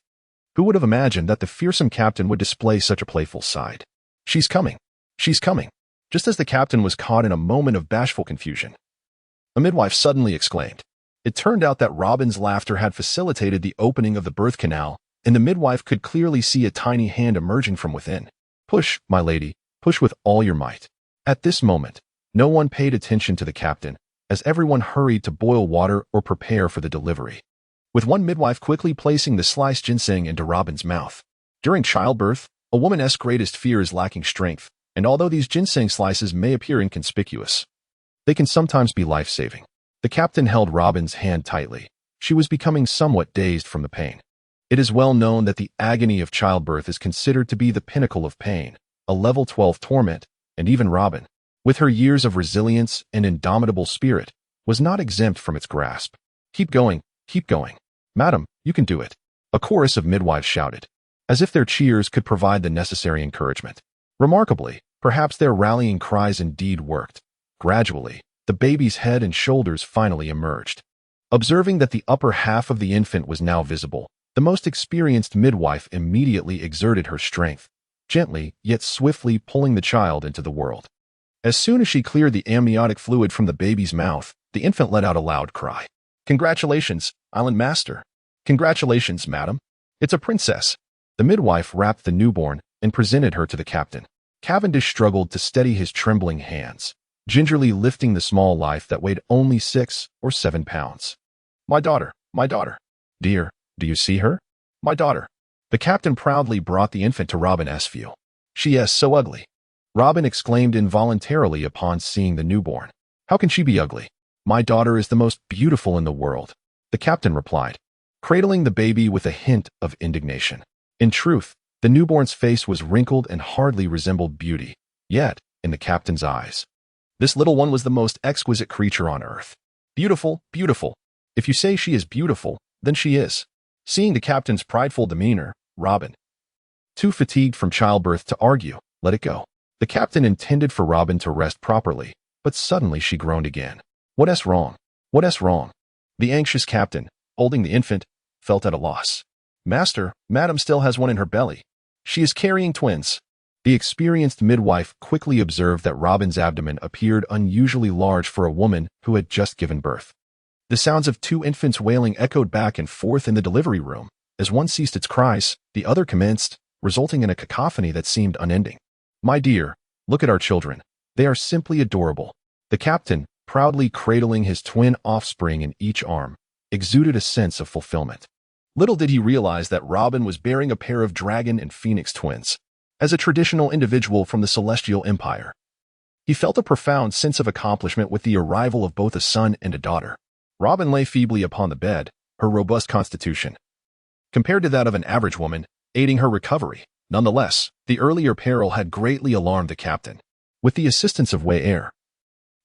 Who would have imagined that the fearsome captain would display such a playful side? She's coming. She's coming. Just as the captain was caught in a moment of bashful confusion, a midwife suddenly exclaimed. It turned out that Robin's laughter had facilitated the opening of the birth canal, and the midwife could clearly see a tiny hand emerging from within. Push, my lady, push with all your might. At this moment, no one paid attention to the captain, as everyone hurried to boil water or prepare for the delivery, with one midwife quickly placing the sliced ginseng into Robin's mouth. During childbirth, a woman's greatest fear is lacking strength, and although these ginseng slices may appear inconspicuous, they can sometimes be life-saving. The captain held Robin's hand tightly. She was becoming somewhat dazed from the pain. It is well known that the agony of childbirth is considered to be the pinnacle of pain, a level 12 torment, and even Robin, with her years of resilience and indomitable spirit, was not exempt from its grasp. Keep going, madam, you can do it. A chorus of midwives shouted, as if their cheers could provide the necessary encouragement. Remarkably, perhaps their rallying cries indeed worked. Gradually, the baby's head and shoulders finally emerged. Observing that the upper half of the infant was now visible, the most experienced midwife immediately exerted her strength, gently yet swiftly pulling the child into the world. As soon as she cleared the amniotic fluid from the baby's mouth, the infant let out a loud cry. Congratulations, Island Master. Congratulations, madam. It's a princess. The midwife wrapped the newborn, and presented her to the captain. Cavendish struggled to steady his trembling hands, gingerly lifting the small life that weighed only 6 or 7 pounds. My daughter, my daughter. Dear, do you see her? My daughter. The captain proudly brought the infant to Robin Eschew. She is so ugly. Robin exclaimed involuntarily upon seeing the newborn. How can she be ugly? My daughter is the most beautiful in the world, the captain replied, cradling the baby with a hint of indignation. In truth, the newborn's face was wrinkled and hardly resembled beauty, yet, in the captain's eyes, this little one was the most exquisite creature on earth. Beautiful, beautiful. If you say she is beautiful, then she is. Seeing the captain's prideful demeanor, Robin, too fatigued from childbirth to argue, let it go. The captain intended for Robin to rest properly, but suddenly she groaned again. What is wrong? What is wrong? The anxious captain, holding the infant, felt at a loss. Master, Madam still has one in her belly. She is carrying twins. The experienced midwife quickly observed that Robin's abdomen appeared unusually large for a woman who had just given birth. The sounds of 2 infants wailing echoed back and forth in the delivery room. As one ceased its cries, the other commenced, resulting in a cacophony that seemed unending. My dear, look at our children. They are simply adorable. The captain, proudly cradling his twin offspring in each arm, exuded a sense of fulfillment. Little did he realize that Robin was bearing a pair of dragon and phoenix twins. As a traditional individual from the Celestial Empire, he felt a profound sense of accomplishment with the arrival of both a son and a daughter. Robin lay feebly upon the bed, her robust constitution, compared to that of an average woman, aiding her recovery. Nonetheless, the earlier peril had greatly alarmed the captain. With the assistance of way air,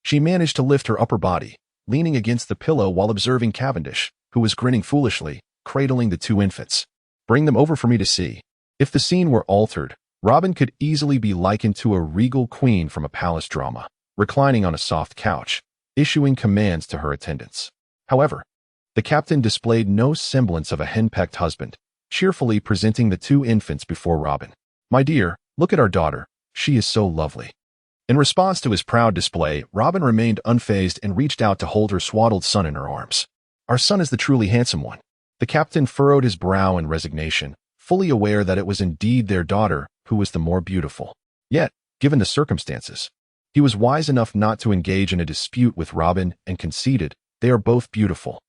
she managed to lift her upper body, leaning against the pillow while observing Cavendish, who was grinning foolishly, cradling the 2 infants. Bring them over for me to see. If the scene were altered, Robin could easily be likened to a regal queen from a palace drama, reclining on a soft couch, issuing commands to her attendants. However, the captain displayed no semblance of a henpecked husband, cheerfully presenting the 2 infants before Robin. My dear, look at our daughter. She is so lovely. In response to his proud display, Robin remained unfazed and reached out to hold her swaddled son in her arms. Our son is the truly handsome one. The captain furrowed his brow in resignation, fully aware that it was indeed their daughter who was the more beautiful. Yet, given the circumstances, he was wise enough not to engage in a dispute with Robin and conceded, they are both beautiful.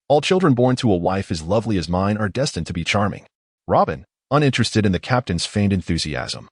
All children born to a wife as lovely as mine are destined to be charming. Robin, uninterested in the captain's feigned enthusiasm,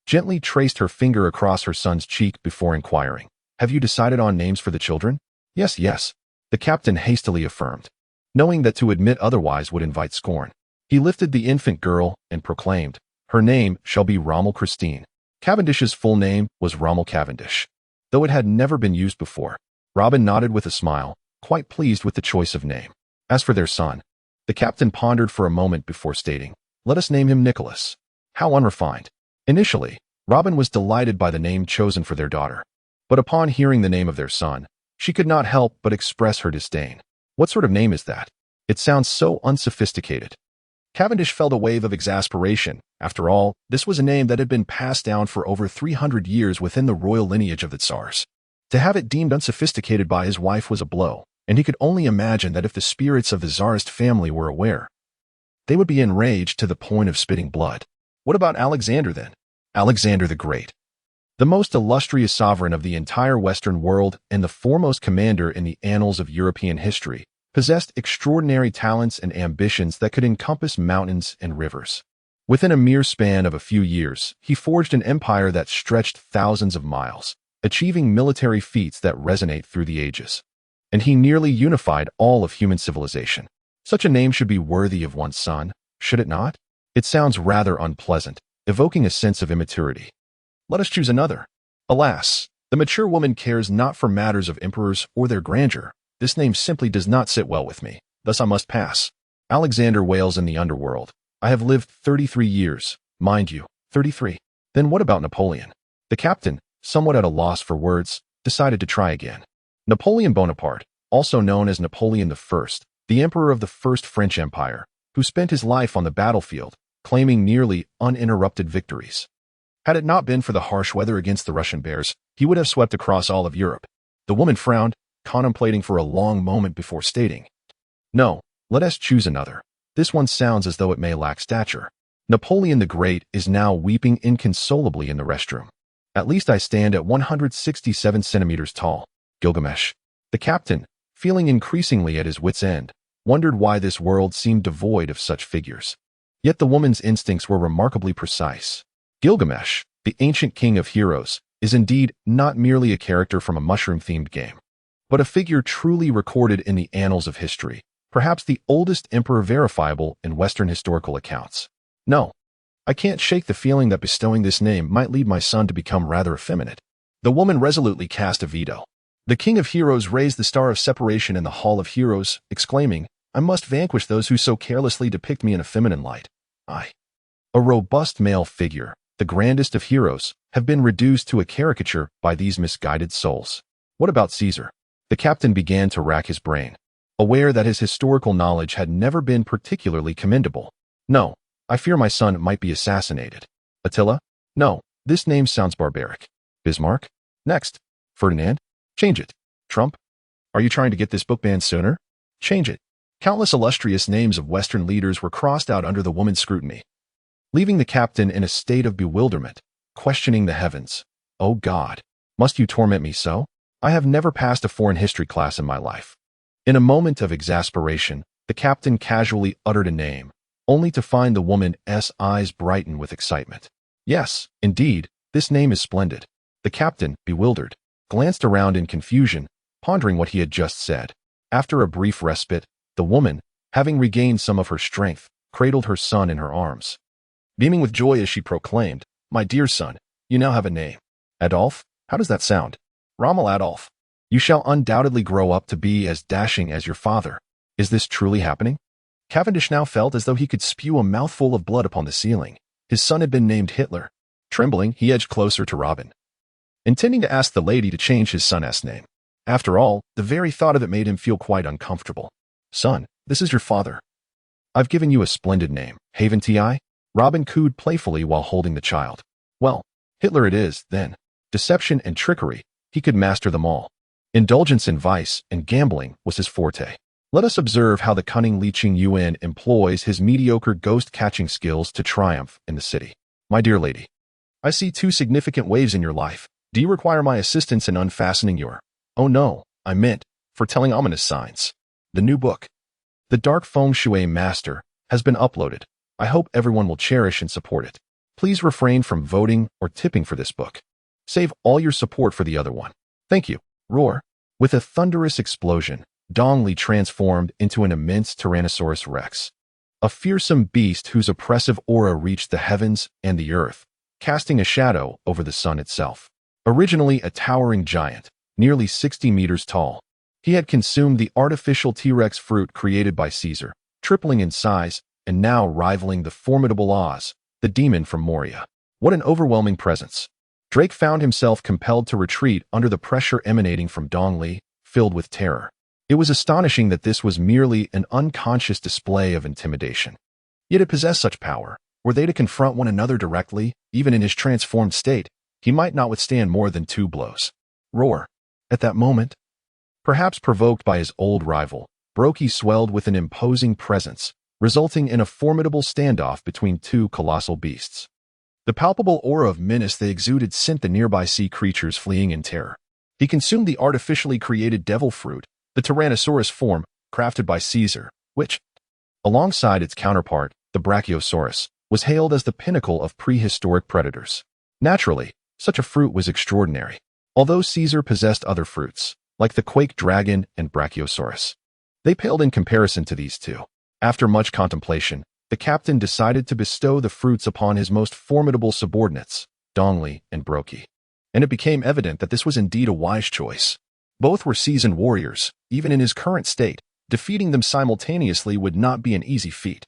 gently traced her finger across her son's cheek before inquiring, Have you decided on names for the children? Yes, yes, the captain hastily affirmed, knowing that to admit otherwise would invite scorn. He lifted the infant girl and proclaimed, Her name shall be Rommel Christine. Cavendish's full name was Rommel Cavendish. Though it had never been used before, Robin nodded with a smile, quite pleased with the choice of name. As for their son, the captain pondered for a moment before stating, Let us name him Nicholas. How unrefined. Initially, Robin was delighted by the name chosen for their daughter, but upon hearing the name of their son, she could not help but express her disdain. What sort of name is that? It sounds so unsophisticated. Cavendish felt a wave of exasperation. After all, this was a name that had been passed down for over 300 years within the royal lineage of the Tsars. To have it deemed unsophisticated by his wife was a blow, and he could only imagine that if the spirits of the Tsarist family were aware, they would be enraged to the point of spitting blood. What about Alexander then? Alexander the Great, the most illustrious sovereign of the entire Western world and the foremost commander in the annals of European history, possessed extraordinary talents and ambitions that could encompass mountains and rivers. Within a mere span of a few years, he forged an empire that stretched thousands of miles, achieving military feats that resonate through the ages. And he nearly unified all of human civilization. Such a name should be worthy of one's son, should it not? It sounds rather unpleasant, evoking a sense of immaturity. Let us choose another. Alas, the mature woman cares not for matters of emperors or their grandeur. This name simply does not sit well with me, thus I must pass. Alexander wails in the underworld. I have lived 33 years, mind you, 33. Then what about Napoleon? The captain, somewhat at a loss for words, decided to try again. Napoleon Bonaparte, also known as Napoleon I, the emperor of the First French Empire, who spent his life on the battlefield, claiming nearly uninterrupted victories. Had it not been for the harsh weather against the Russian bears, he would have swept across all of Europe. The woman frowned, contemplating for a long moment before stating, No, let us choose another. This one sounds as though it may lack stature. Napoleon the Great is now weeping inconsolably in the restroom. At least I stand at 167 centimeters tall. Gilgamesh. The captain, feeling increasingly at his wit's end, wondered why this world seemed devoid of such figures. Yet the woman's instincts were remarkably precise. Gilgamesh, the ancient king of heroes, is indeed not merely a character from a mushroom-themed game, but a figure truly recorded in the annals of history, perhaps the oldest emperor verifiable in Western historical accounts. No, I can't shake the feeling that bestowing this name might lead my son to become rather effeminate. The woman resolutely cast a veto. The king of heroes raised the star of separation in the hall of heroes, exclaiming, "I must vanquish those who so carelessly depict me in a feminine light. I, a robust male figure, the grandest of heroes, have been reduced to a caricature by these misguided souls. What about Caesar?" The captain began to rack his brain, aware that his historical knowledge had never been particularly commendable. "No, I fear my son might be assassinated." "Attila? No, this name sounds barbaric." "Bismarck? Next. Ferdinand? Change it." "Trump? Are you trying to get this book banned sooner?" "Change it." Countless illustrious names of Western leaders were crossed out under the woman's scrutiny, leaving the captain in a state of bewilderment, questioning the heavens. "Oh God, must you torment me so? I have never passed a foreign history class in my life." In a moment of exasperation, the captain casually uttered a name, only to find the woman's eyes brighten with excitement. "Yes, indeed, this name is splendid." The captain, bewildered, glanced around in confusion, pondering what he had just said. After a brief respite, the woman, having regained some of her strength, cradled her son in her arms, beaming with joy as she proclaimed, "My dear son, you now have a name. Adolf? How does that sound? Rommel Adolf. You shall undoubtedly grow up to be as dashing as your father." Is this truly happening? Cavendish now felt as though he could spew a mouthful of blood upon the ceiling. His son had been named Hitler. Trembling, he edged closer to Robin, intending to ask the lady to change his son's name. After all, the very thought of it made him feel quite uncomfortable. "Son, this is your father. I've given you a splendid name, haven't I?" Robin cooed playfully while holding the child. "Well, Hitler it is, then. Deception and trickery, he could master them all. Indulgence in vice and gambling was his forte. Let us observe how the cunning Li Qingyuan employs his mediocre ghost-catching skills to triumph in the city. My dear lady, I see two significant waves in your life. Do you require my assistance in unfastening your— Oh no, I meant, foretelling ominous signs. The new book, The Dark Feng Shui Master, has been uploaded. I hope everyone will cherish and support it. Please refrain from voting or tipping for this book. Save all your support for the other one. Thank you." Roar. With a thunderous explosion, Dong Li transformed into an immense Tyrannosaurus Rex, a fearsome beast whose oppressive aura reached the heavens and the earth, casting a shadow over the sun itself. Originally a towering giant, nearly 60 meters tall, he had consumed the artificial T-Rex fruit created by Caesar, tripling in size and now rivaling the formidable Oz, the demon from Moria. What an overwhelming presence. Drake found himself compelled to retreat under the pressure emanating from Dong Li, filled with terror. It was astonishing that this was merely an unconscious display of intimidation. Yet it possessed such power. Were they to confront one another directly, even in his transformed state, he might not withstand more than 2 blows. Roar. At that moment, perhaps provoked by his old rival, Brokey swelled with an imposing presence, resulting in a formidable standoff between 2 colossal beasts. The palpable aura of menace they exuded sent the nearby sea creatures fleeing in terror. He consumed the artificially created devil fruit, the Tyrannosaurus form, crafted by Caesar, which, alongside its counterpart, the Brachiosaurus, was hailed as the pinnacle of prehistoric predators. Naturally, such a fruit was extraordinary, although Caesar possessed other fruits, like the quake dragon and Brachiosaurus. They paled in comparison to these two. After much contemplation, the captain decided to bestow the fruits upon his most formidable subordinates, Dong Li and Brokey. And it became evident that this was indeed a wise choice. Both were seasoned warriors. Even in his current state, defeating them simultaneously would not be an easy feat.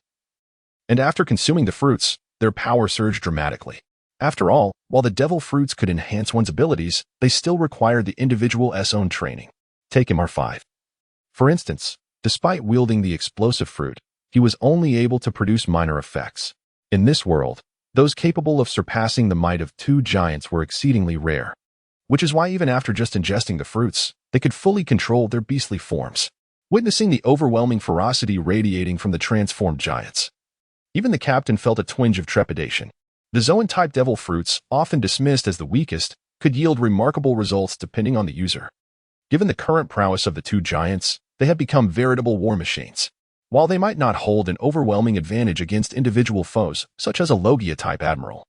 And after consuming the fruits, their power surged dramatically. After all, while the devil fruits could enhance one's abilities, they still required the individual's own training. Take MR5. For instance, despite wielding the explosive fruit, he was only able to produce minor effects. In this world, those capable of surpassing the might of 2 giants were exceedingly rare, which is why even after just ingesting the fruits, they could fully control their beastly forms, witnessing the overwhelming ferocity radiating from the transformed giants. Even the captain felt a twinge of trepidation. The Zoan-type devil fruits, often dismissed as the weakest, could yield remarkable results depending on the user. Given the current prowess of the two giants, they had become veritable war machines. While they might not hold an overwhelming advantage against individual foes, such as a Logia-type admiral,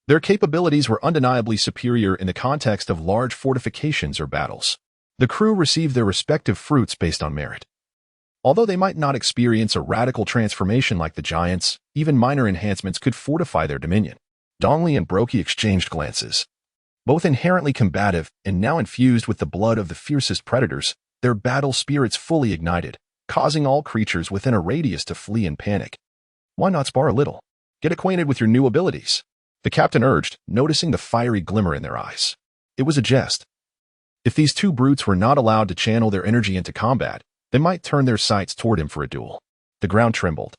their capabilities were undeniably superior in the context of large fortifications or battles. The crew received their respective fruits based on merit. Although they might not experience a radical transformation like the giants, even minor enhancements could fortify their dominion. Dongli and Brokey exchanged glances. Both inherently combative and now infused with the blood of the fiercest predators, their battle spirits fully ignited, causing all creatures within a radius to flee in panic. Why not spar a little? Get acquainted with your new abilities, the captain urged, noticing the fiery glimmer in their eyes. It was a jest. If these two brutes were not allowed to channel their energy into combat, they might turn their sights toward him for a duel. The ground trembled,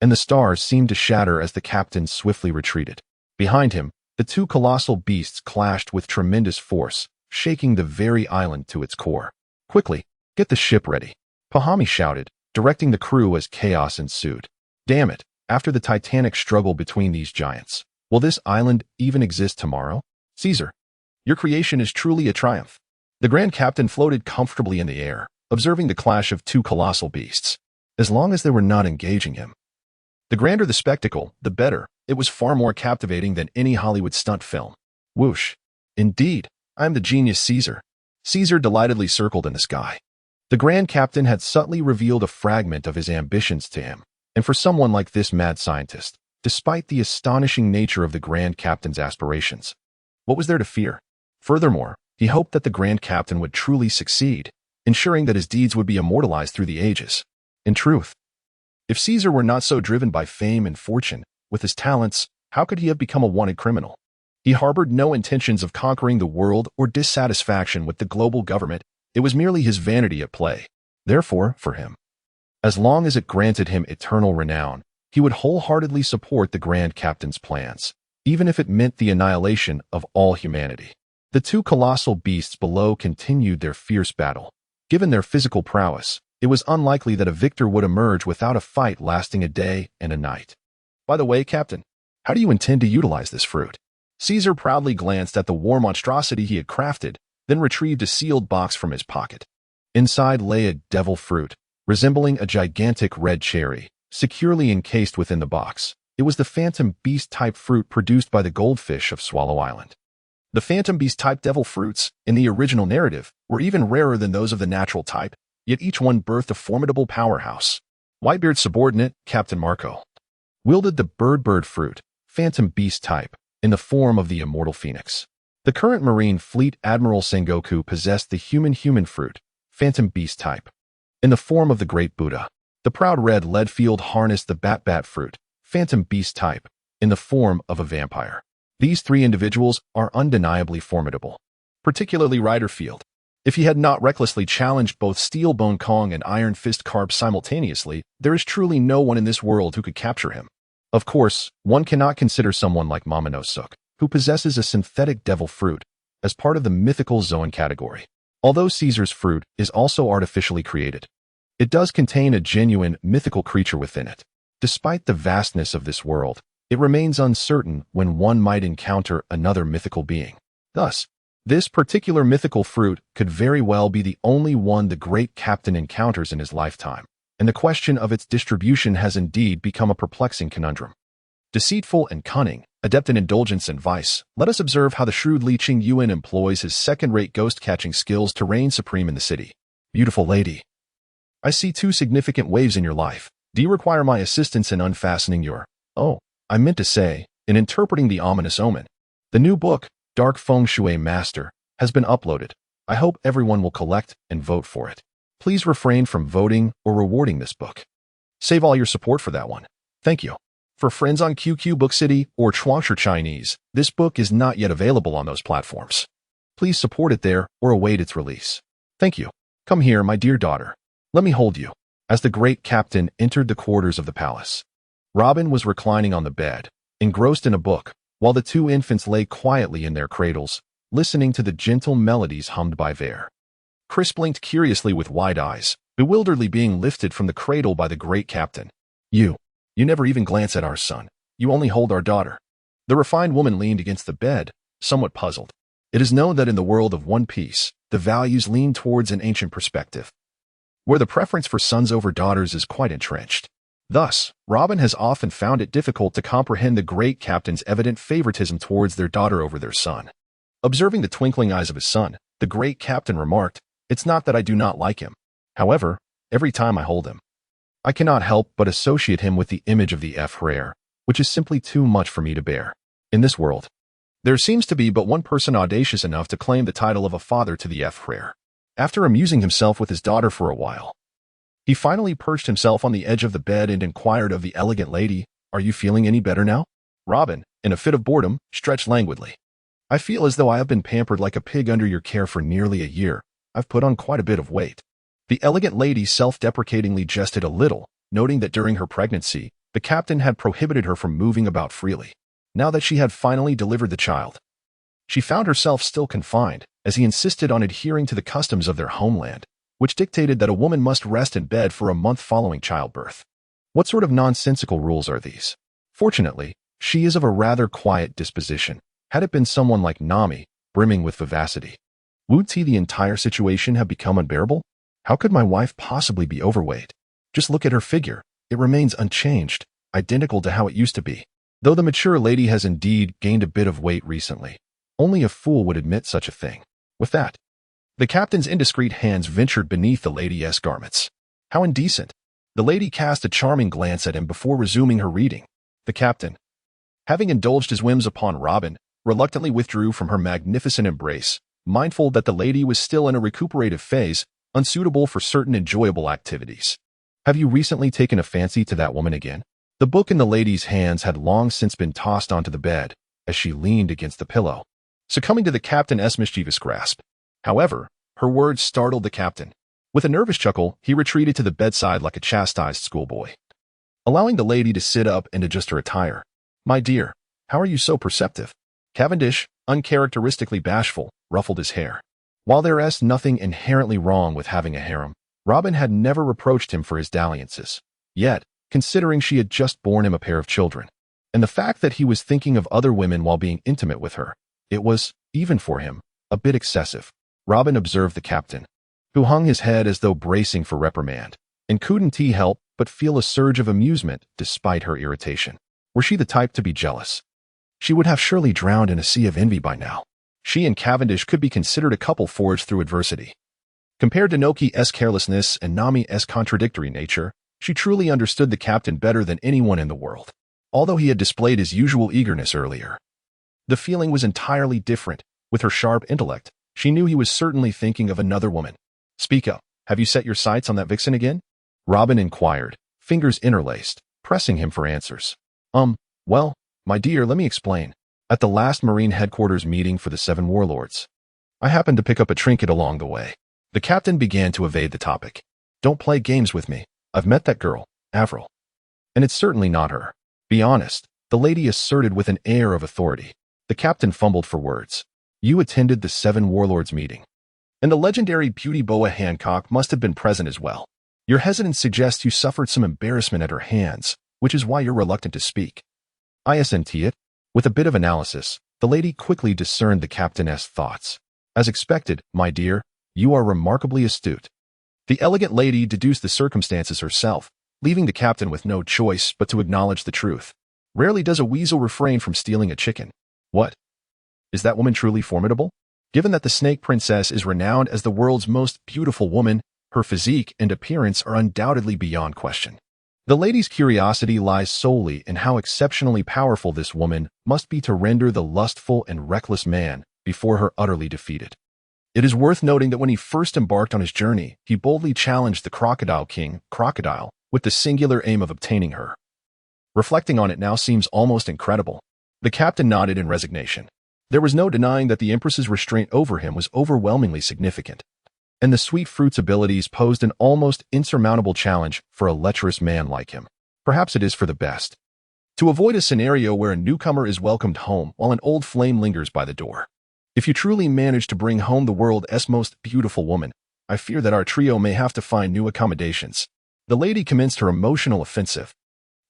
and the stars seemed to shatter as the captain swiftly retreated. Behind him, the two colossal beasts clashed with tremendous force, shaking the very island to its core. Quickly, get the ship ready, Pahami shouted, directing the crew as chaos ensued. Damn it, after the titanic struggle between these giants, will this island even exist tomorrow? Caesar, your creation is truly a triumph. The Grand Captain floated comfortably in the air, observing the clash of two colossal beasts. As long as they were not engaging him. The grander the spectacle, the better. It was far more captivating than any Hollywood stunt film. Whoosh. Indeed, I am the genius Caesar. Caesar delightedly circled in the sky. The Grand Captain had subtly revealed a fragment of his ambitions to him, and for someone like this mad scientist, despite the astonishing nature of the Grand Captain's aspirations, what was there to fear? Furthermore, he hoped that the Grand Captain would truly succeed, ensuring that his deeds would be immortalized through the ages. In truth, if Caesar were not so driven by fame and fortune, with his talents, how could he have become a wanted criminal? He harbored no intentions of conquering the world or dissatisfaction with the global government. It was merely his vanity at play. Therefore, for him, as long as it granted him eternal renown, he would wholeheartedly support the Grand Captain's plans, even if it meant the annihilation of all humanity. The two colossal beasts below continued their fierce battle. Given their physical prowess, it was unlikely that a victor would emerge without a fight lasting a day and a night. By the way, Captain, how do you intend to utilize this fruit? Caesar proudly glanced at the war monstrosity he had crafted, then retrieved a sealed box from his pocket. Inside lay a devil fruit, resembling a gigantic red cherry, securely encased within the box. It was the Phantom Beast-type fruit produced by the goldfish of Swallow Island. The Phantom Beast-type devil fruits, in the original narrative, were even rarer than those of the natural type, yet each one birthed a formidable powerhouse. Whitebeard's subordinate, Captain Marco, wielded the bird fruit, Phantom Beast-type, in the form of the immortal phoenix. The current Marine Fleet Admiral Sengoku possessed the human fruit, Phantom Beast-type, in the form of the Great Buddha. The proud Red Leadfield harnessed the Bat fruit, Phantom Beast-type, in the form of a vampire. These three individuals are undeniably formidable, particularly Riderfield. If he had not recklessly challenged both Steel Bone Kong and Iron Fist Carp simultaneously, there is truly no one in this world who could capture him. Of course, one cannot consider someone like Momonosuke, who possesses a synthetic devil fruit, as part of the mythical Zoan category. Although Caesar's fruit is also artificially created, it does contain a genuine mythical creature within it. Despite the vastness of this world, it remains uncertain when one might encounter another mythical being. Thus, this particular mythical fruit could very well be the only one the Great Captain encounters in his lifetime, and the question of its distribution has indeed become a perplexing conundrum. Deceitful and cunning, adept in indulgence and vice, let us observe how the shrewd Li Qing Yuan employs his second-rate ghost-catching skills to reign supreme in the city. Beautiful lady, I see two significant waves in your life. Do you require my assistance in unfastening your... Oh, I meant to say, in interpreting the ominous omen. The new book, Dark Feng Shui Master, has been uploaded. I hope everyone will collect and vote for it. Please refrain from voting or rewarding this book. Save all your support for that one. Thank you. For friends on QQ Book City or Chuangsha Chinese, this book is not yet available on those platforms. Please support it there or await its release. Thank you. Come here, my dear daughter. Let me hold you. As the Great Captain entered the quarters of the palace, Robin was reclining on the bed, engrossed in a book, while the two infants lay quietly in their cradles, listening to the gentle melodies hummed by Vare. Chris blinked curiously with wide eyes, bewilderedly being lifted from the cradle by the Great Captain. You. You never even glance at our son. You only hold our daughter." The refined woman leaned against the bed, somewhat puzzled. It is known that in the world of One Piece, the values lean towards an ancient perspective, where the preference for sons over daughters is quite entrenched. Thus, Robin has often found it difficult to comprehend the great captain's evident favoritism towards their daughter over their son. Observing the twinkling eyes of his son, the great captain remarked, "It's not that I do not like him. However, every time I hold him, I cannot help but associate him with the image of the Frere, which is simply too much for me to bear. In this world, there seems to be but one person audacious enough to claim the title of a father to the Frere." After amusing himself with his daughter for a while, he finally perched himself on the edge of the bed and inquired of the elegant lady, "Are you feeling any better now?" Robin, in a fit of boredom, stretched languidly. "I feel as though I have been pampered like a pig under your care for nearly a year. I've put on quite a bit of weight." The elegant lady self-deprecatingly jested a little, noting that during her pregnancy, the captain had prohibited her from moving about freely. Now that she had finally delivered the child, she found herself still confined, as he insisted on adhering to the customs of their homeland, which dictated that a woman must rest in bed for a month following childbirth. What sort of nonsensical rules are these? Fortunately, she is of a rather quiet disposition. Had it been someone like Nami, brimming with vivacity, would the entire situation have become unbearable? How could my wife possibly be overweight? Just look at her figure. It remains unchanged, identical to how it used to be. Though the mature lady has indeed gained a bit of weight recently, only a fool would admit such a thing. With that, the captain's indiscreet hands ventured beneath the lady's garments. How indecent! The lady cast a charming glance at him before resuming her reading. The captain, having indulged his whims upon Robin, reluctantly withdrew from her magnificent embrace, mindful that the lady was still in a recuperative phase, unsuitable for certain enjoyable activities. "Have you recently taken a fancy to that woman again?" The book in the lady's hands had long since been tossed onto the bed, as she leaned against the pillow, succumbing to the captain's mischievous grasp. However, her words startled the captain. With a nervous chuckle, he retreated to the bedside like a chastised schoolboy, allowing the lady to sit up and adjust her attire. "My dear, how are you so perceptive?" Cavendish, uncharacteristically bashful, ruffled his hair. While there is nothing inherently wrong with having a harem, Robin had never reproached him for his dalliances. Yet, considering she had just borne him a pair of children, and the fact that he was thinking of other women while being intimate with her, it was, even for him, a bit excessive. Robin observed the captain, who hung his head as though bracing for reprimand, and couldn't he help but feel a surge of amusement despite her irritation. Were she the type to be jealous, she would have surely drowned in a sea of envy by now. She and Cavendish could be considered a couple forged through adversity. Compared to Noki's carelessness and Nami's contradictory nature, she truly understood the captain better than anyone in the world. Although he had displayed his usual eagerness earlier, the feeling was entirely different. With her sharp intellect, she knew he was certainly thinking of another woman. "Speak up. Have you set your sights on that vixen again?" Robin inquired, fingers interlaced, pressing him for answers. Well, my dear, let me explain. At the last Marine headquarters meeting for the 7 warlords, I happened to pick up a trinket along the way." The captain began to evade the topic. "Don't play games with me. I've met that girl, Avril. And it's certainly not her. Be honest," the lady asserted with an air of authority. The captain fumbled for words. "You attended the 7 warlords meeting, and the legendary beauty Boa Hancock must have been present as well. Your hesitance suggests you suffered some embarrassment at her hands, which is why you're reluctant to speak." I assent it. With a bit of analysis, the lady quickly discerned the captain's thoughts. "As expected, my dear, you are remarkably astute." The elegant lady deduced the circumstances herself, leaving the captain with no choice but to acknowledge the truth. Rarely does a weasel refrain from stealing a chicken. "What? Is that woman truly formidable? Given that the Snake Princess is renowned as the world's most beautiful woman, her physique and appearance are undoubtedly beyond question." The lady's curiosity lies solely in how exceptionally powerful this woman must be to render the lustful and reckless man before her utterly defeated. It is worth noting that when he first embarked on his journey, he boldly challenged the Crocodile King, Crocodile, with the singular aim of obtaining her. Reflecting on it now seems almost incredible. The captain nodded in resignation. There was no denying that the Empress's restraint over him was overwhelmingly significant, and the sweet fruit's abilities posed an almost insurmountable challenge for a lecherous man like him. Perhaps it is for the best to avoid a scenario where a newcomer is welcomed home while an old flame lingers by the door. If you truly manage to bring home the world's most beautiful woman, I fear that our trio may have to find new accommodations. The lady commenced her emotional offensive,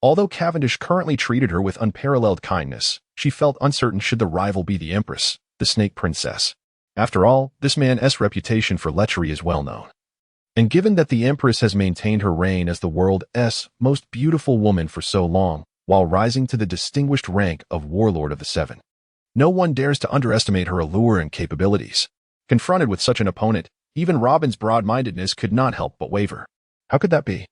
Although Cavendish currently treated her with unparalleled kindness, she felt uncertain should the rival be the Empress, the Snake Princess. After all, this man's reputation for lechery is well known. And given that the Empress has maintained her reign as the world's most beautiful woman for so long, while rising to the distinguished rank of Warlord of the Seven, no one dares to underestimate her allure and capabilities. Confronted with such an opponent, even Robin's broad-mindedness could not help but waver. How could that be?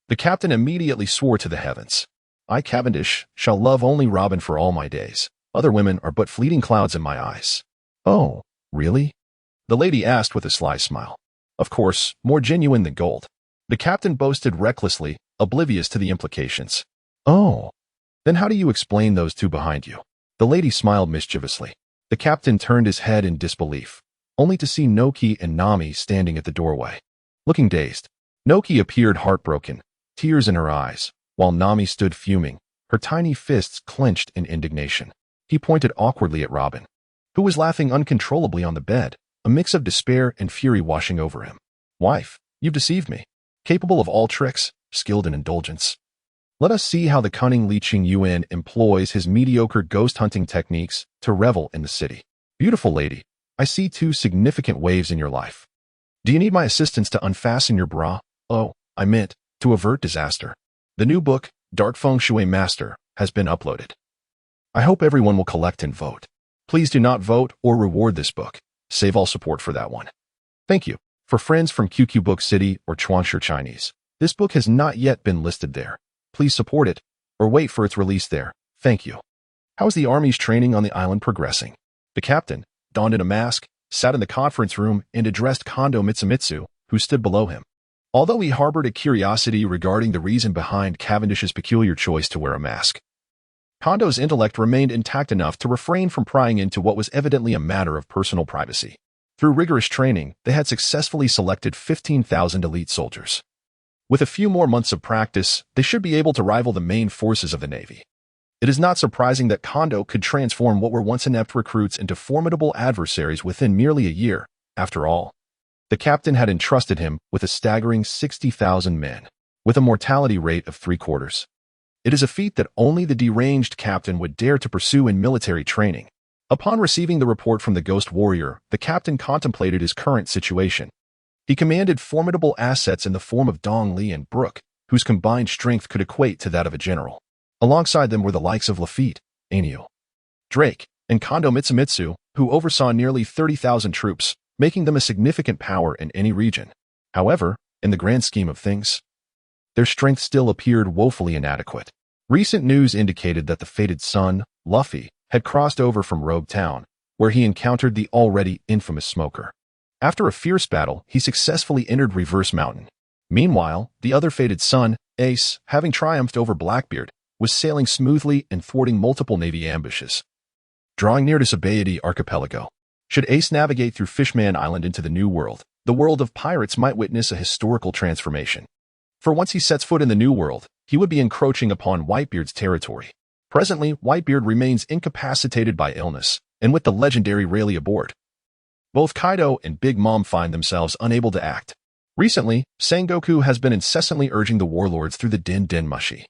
The captain immediately swore to the heavens. I, Cavendish, shall love only Robin for all my days. Other women are but fleeting clouds in my eyes. Oh, really? The lady asked with a sly smile. Of course, more genuine than gold. The captain boasted recklessly, oblivious to the implications. Oh, then how do you explain those two behind you? The lady smiled mischievously. The captain turned his head in disbelief, only to see Noki and Nami standing at the doorway. Looking dazed, Noki appeared heartbroken, tears in her eyes, while Nami stood fuming, her tiny fists clenched in indignation. He pointed awkwardly at Robin, who was laughing uncontrollably on the bed, a mix of despair and fury washing over him. Wife, you've deceived me. Capable of all tricks, skilled in indulgence. Let us see how the cunning Li Qingyuan employs his mediocre ghost-hunting techniques to revel in the city. Beautiful lady, I see two significant waves in your life. Do you need my assistance to unfasten your bra? Oh, I meant, to avert disaster. The new book, Dark Feng Shui Master, has been uploaded. I hope everyone will collect and vote. Please do not vote or reward this book. Save all support for that one. Thank you. For friends from QQ Book City or Chuanshi Chinese, this book has not yet been listed there. Please support it, or wait for its release there. Thank you. How is the army's training on the island progressing? The captain, donned in a mask, sat in the conference room and addressed Kondo Mitsumitsu, who stood below him. Although he harbored a curiosity regarding the reason behind Cavendish's peculiar choice to wear a mask, Kondo's intellect remained intact enough to refrain from prying into what was evidently a matter of personal privacy. Through rigorous training, they had successfully selected 15,000 elite soldiers. With a few more months of practice, they should be able to rival the main forces of the Navy. It is not surprising that Kondo could transform what were once inept recruits into formidable adversaries within merely a year. After all, the captain had entrusted him with a staggering 60,000 men, with a mortality rate of 3/4. It is a feat that only the deranged captain would dare to pursue in military training. Upon receiving the report from the Ghost Warrior, the captain contemplated his current situation. He commanded formidable assets in the form of Dong Li and Brooke, whose combined strength could equate to that of a general. Alongside them were the likes of Lafitte, Aniel, Drake, and Kondo Mitsumitsu, who oversaw nearly 30,000 troops, making them a significant power in any region. However, in the grand scheme of things, their strength still appeared woefully inadequate. Recent news indicated that the fated son, Luffy, had crossed over from Rogue Town, where he encountered the already infamous Smoker. After a fierce battle, he successfully entered Reverse Mountain. Meanwhile, the other fated son, Ace, having triumphed over Blackbeard, was sailing smoothly and thwarting multiple Navy ambushes. Drawing near to Sabayati Archipelago, should Ace navigate through Fishman Island into the New World, the world of pirates might witness a historical transformation. For once he sets foot in the New World, he would be encroaching upon Whitebeard's territory. Presently, Whitebeard remains incapacitated by illness, and with the legendary Rayleigh aboard, both Kaido and Big Mom find themselves unable to act. Recently, Sengoku has been incessantly urging the warlords through the Din Mushi,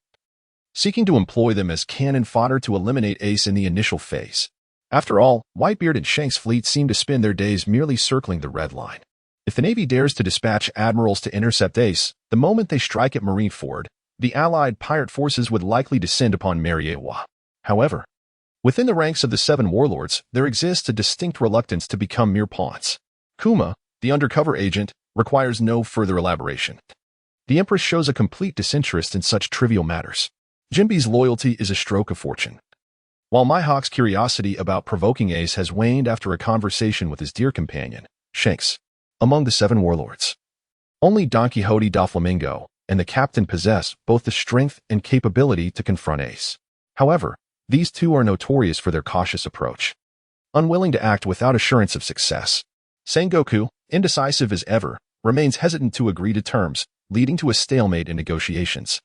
seeking to employ them as cannon fodder to eliminate Ace in the initial phase. After all, Whitebeard and Shank's fleet seem to spend their days merely circling the Red Line. If the Navy dares to dispatch admirals to intercept Ace, the moment they strike at Marineford, the allied pirate forces would likely descend upon Mariewa. However, within the ranks of the 7 warlords, there exists a distinct reluctance to become mere pawns. Kuma, the undercover agent, requires no further elaboration. The Empress shows a complete disinterest in such trivial matters. Jinbe's loyalty is a stroke of fortune, while Mihawk's curiosity about provoking Ace has waned after a conversation with his dear companion, Shanks. Among the 7 warlords, only Don Quixote da Flamingo and the captain possess both the strength and capability to confront Ace. However, these two are notorious for their cautious approach, unwilling to act without assurance of success. Sengoku, indecisive as ever, remains hesitant to agree to terms, leading to a stalemate in negotiations.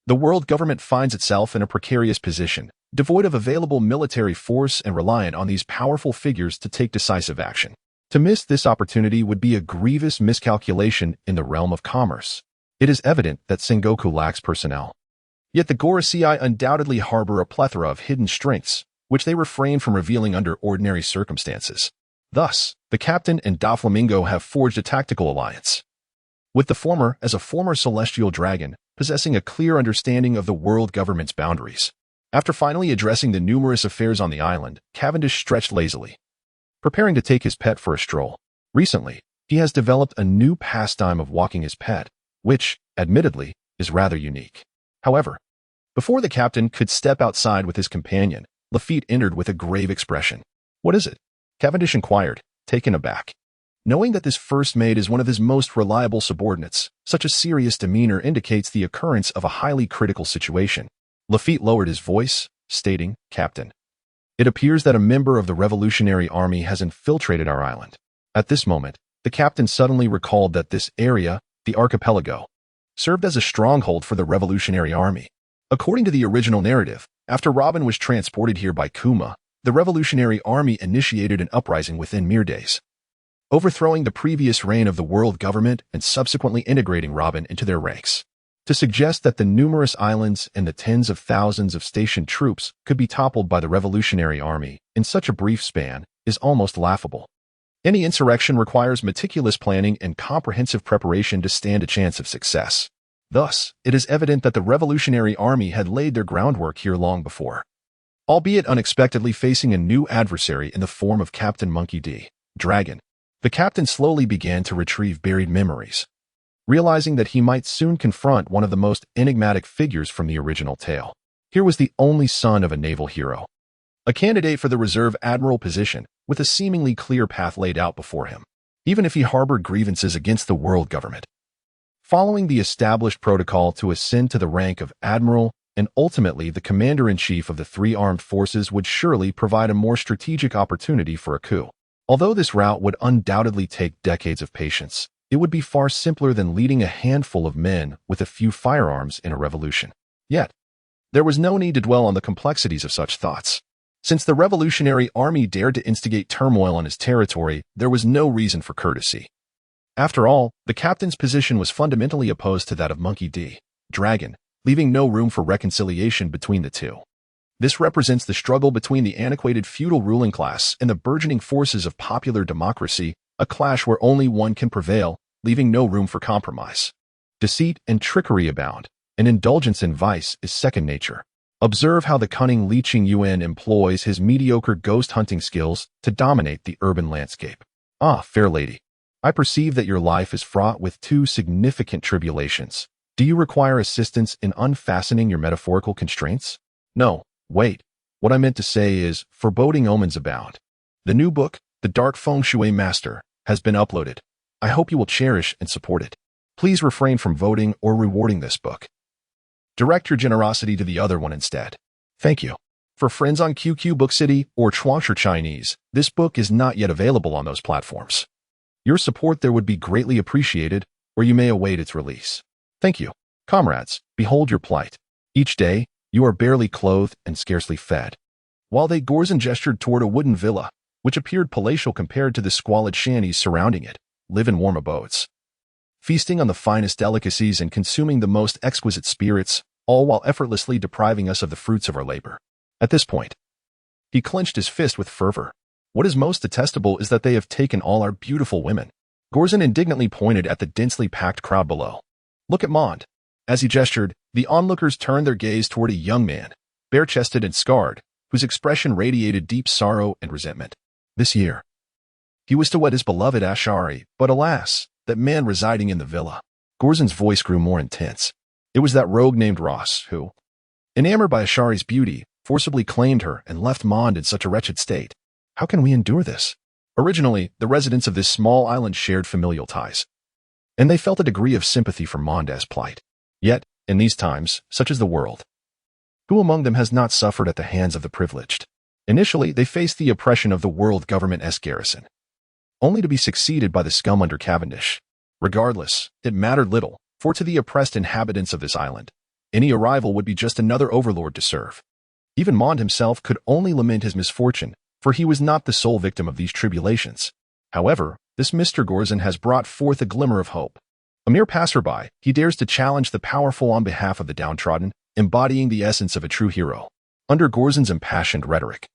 The world government finds itself in a precarious position, devoid of available military force and reliant on these powerful figures to take decisive action. To miss this opportunity would be a grievous miscalculation in the realm of commerce. It is evident that Sengoku lacks personnel. Yet the Gorasii undoubtedly harbor a plethora of hidden strengths, which they refrain from revealing under ordinary circumstances. Thus, the captain and Doflamingo have forged a tactical alliance, with the former as a former celestial dragon, possessing a clear understanding of the world government's boundaries. After finally addressing the numerous affairs on the island, Cavendish stretched lazily, preparing to take his pet for a stroll. Recently, he has developed a new pastime of walking his pet, which, admittedly, is rather unique. However, before the captain could step outside with his companion, Lafitte entered with a grave expression. "What is it?" Cavendish inquired, taken aback. Knowing that this first mate is one of his most reliable subordinates, such a serious demeanor indicates the occurrence of a highly critical situation. Lafitte lowered his voice, stating, "Captain, it appears that a member of the Revolutionary Army has infiltrated our island." At this moment, the captain suddenly recalled that this area, the archipelago, served as a stronghold for the Revolutionary Army. According to the original narrative, after Robin was transported here by Kuma, the Revolutionary Army initiated an uprising within mere days, overthrowing the previous reign of the world government and subsequently integrating Robin into their ranks. To suggest that the numerous islands and the tens of thousands of stationed troops could be toppled by the Revolutionary Army in such a brief span is almost laughable. Any insurrection requires meticulous planning and comprehensive preparation to stand a chance of success. Thus, it is evident that the Revolutionary Army had laid their groundwork here long before, albeit unexpectedly facing a new adversary in the form of Captain Monkey D. Dragon. The captain slowly began to retrieve buried memories, realizing that he might soon confront one of the most enigmatic figures from the original tale. Here was the only son of a naval hero, a candidate for the reserve admiral position, with a seemingly clear path laid out before him, even if he harbored grievances against the world government. Following the established protocol to ascend to the rank of admiral and ultimately the commander-in-chief of the three armed forces would surely provide a more strategic opportunity for a coup. Although this route would undoubtedly take decades of patience, it would be far simpler than leading a handful of men with a few firearms in a revolution. Yet, there was no need to dwell on the complexities of such thoughts. Since the Revolutionary Army dared to instigate turmoil on his territory, there was no reason for courtesy. After all, the captain's position was fundamentally opposed to that of Monkey D. Dragon, leaving no room for reconciliation between the two. This represents the struggle between the antiquated feudal ruling class and the burgeoning forces of popular democracy, a clash where only one can prevail, leaving no room for compromise. Deceit and trickery abound, and indulgence in vice is second nature. Observe how the cunning Li Qingyuan employs his mediocre ghost hunting skills to dominate the urban landscape. Ah, fair lady, I perceive that your life is fraught with two significant tribulations. Do you require assistance in unfastening your metaphorical constraints? No, wait. What I meant to say is, foreboding omens abound. The new book, The Dark Feng Shui Master, has been uploaded. I hope you will cherish and support it. Please refrain from voting or rewarding this book. Direct your generosity to the other one instead. Thank you. For friends on QQ Book City or Chuangsha Chinese, this book is not yet available on those platforms. Your support there would be greatly appreciated, or you may await its release. Thank you. Comrades, behold your plight. Each day, you are barely clothed and scarcely fed. While they Gorzen gestured toward a wooden villa, which appeared palatial compared to the squalid shanties surrounding it, live in warm abodes, feasting on the finest delicacies and consuming the most exquisite spirits, all while effortlessly depriving us of the fruits of our labor. At this point, he clenched his fist with fervor. What is most detestable is that they have taken all our beautiful women. Gorzen indignantly pointed at the densely packed crowd below. Look at Mond. As he gestured, the onlookers turned their gaze toward a young man, bare-chested and scarred, whose expression radiated deep sorrow and resentment. This year, he was to wed his beloved Ashari, but alas, that man residing in the villa. Gorzen's voice grew more intense. It was that rogue named Ross who, enamored by Ashari's beauty, forcibly claimed her and left Mond in such a wretched state. How can we endure this? Originally, the residents of this small island shared familial ties, and they felt a degree of sympathy for Monda's plight. Yet, in these times, such as the world, who among them has not suffered at the hands of the privileged? Initially, they faced the oppression of the world government-esque garrison, only to be succeeded by the scum under Cavendish. Regardless, it mattered little, for to the oppressed inhabitants of this island, any arrival would be just another overlord to serve. Even Mond himself could only lament his misfortune, for he was not the sole victim of these tribulations. However, this Mr. Gorzen has brought forth a glimmer of hope. A mere passerby, he dares to challenge the powerful on behalf of the downtrodden, embodying the essence of a true hero. Under Gorzen's impassioned rhetoric,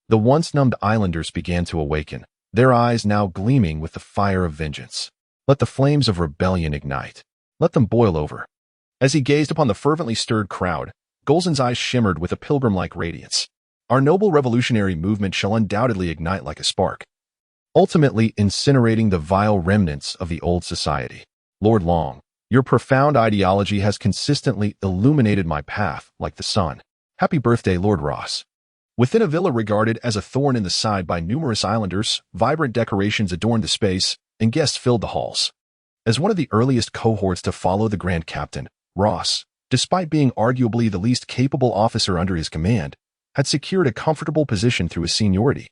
the once-numbed islanders began to awaken, their eyes now gleaming with the fire of vengeance. Let the flames of rebellion ignite. Let them boil over. As he gazed upon the fervently stirred crowd, Gorzen's eyes shimmered with a pilgrim-like radiance. Our noble revolutionary movement shall undoubtedly ignite like a spark, ultimately incinerating the vile remnants of the old society. Lord Long, your profound ideology has consistently illuminated my path like the sun. Happy birthday, Lord Ross. Within a villa regarded as a thorn in the side by numerous islanders, vibrant decorations adorned the space, and guests filled the halls. As one of the earliest cohorts to follow the Grand Captain, Ross, despite being arguably the least capable officer under his command, had secured a comfortable position through his seniority.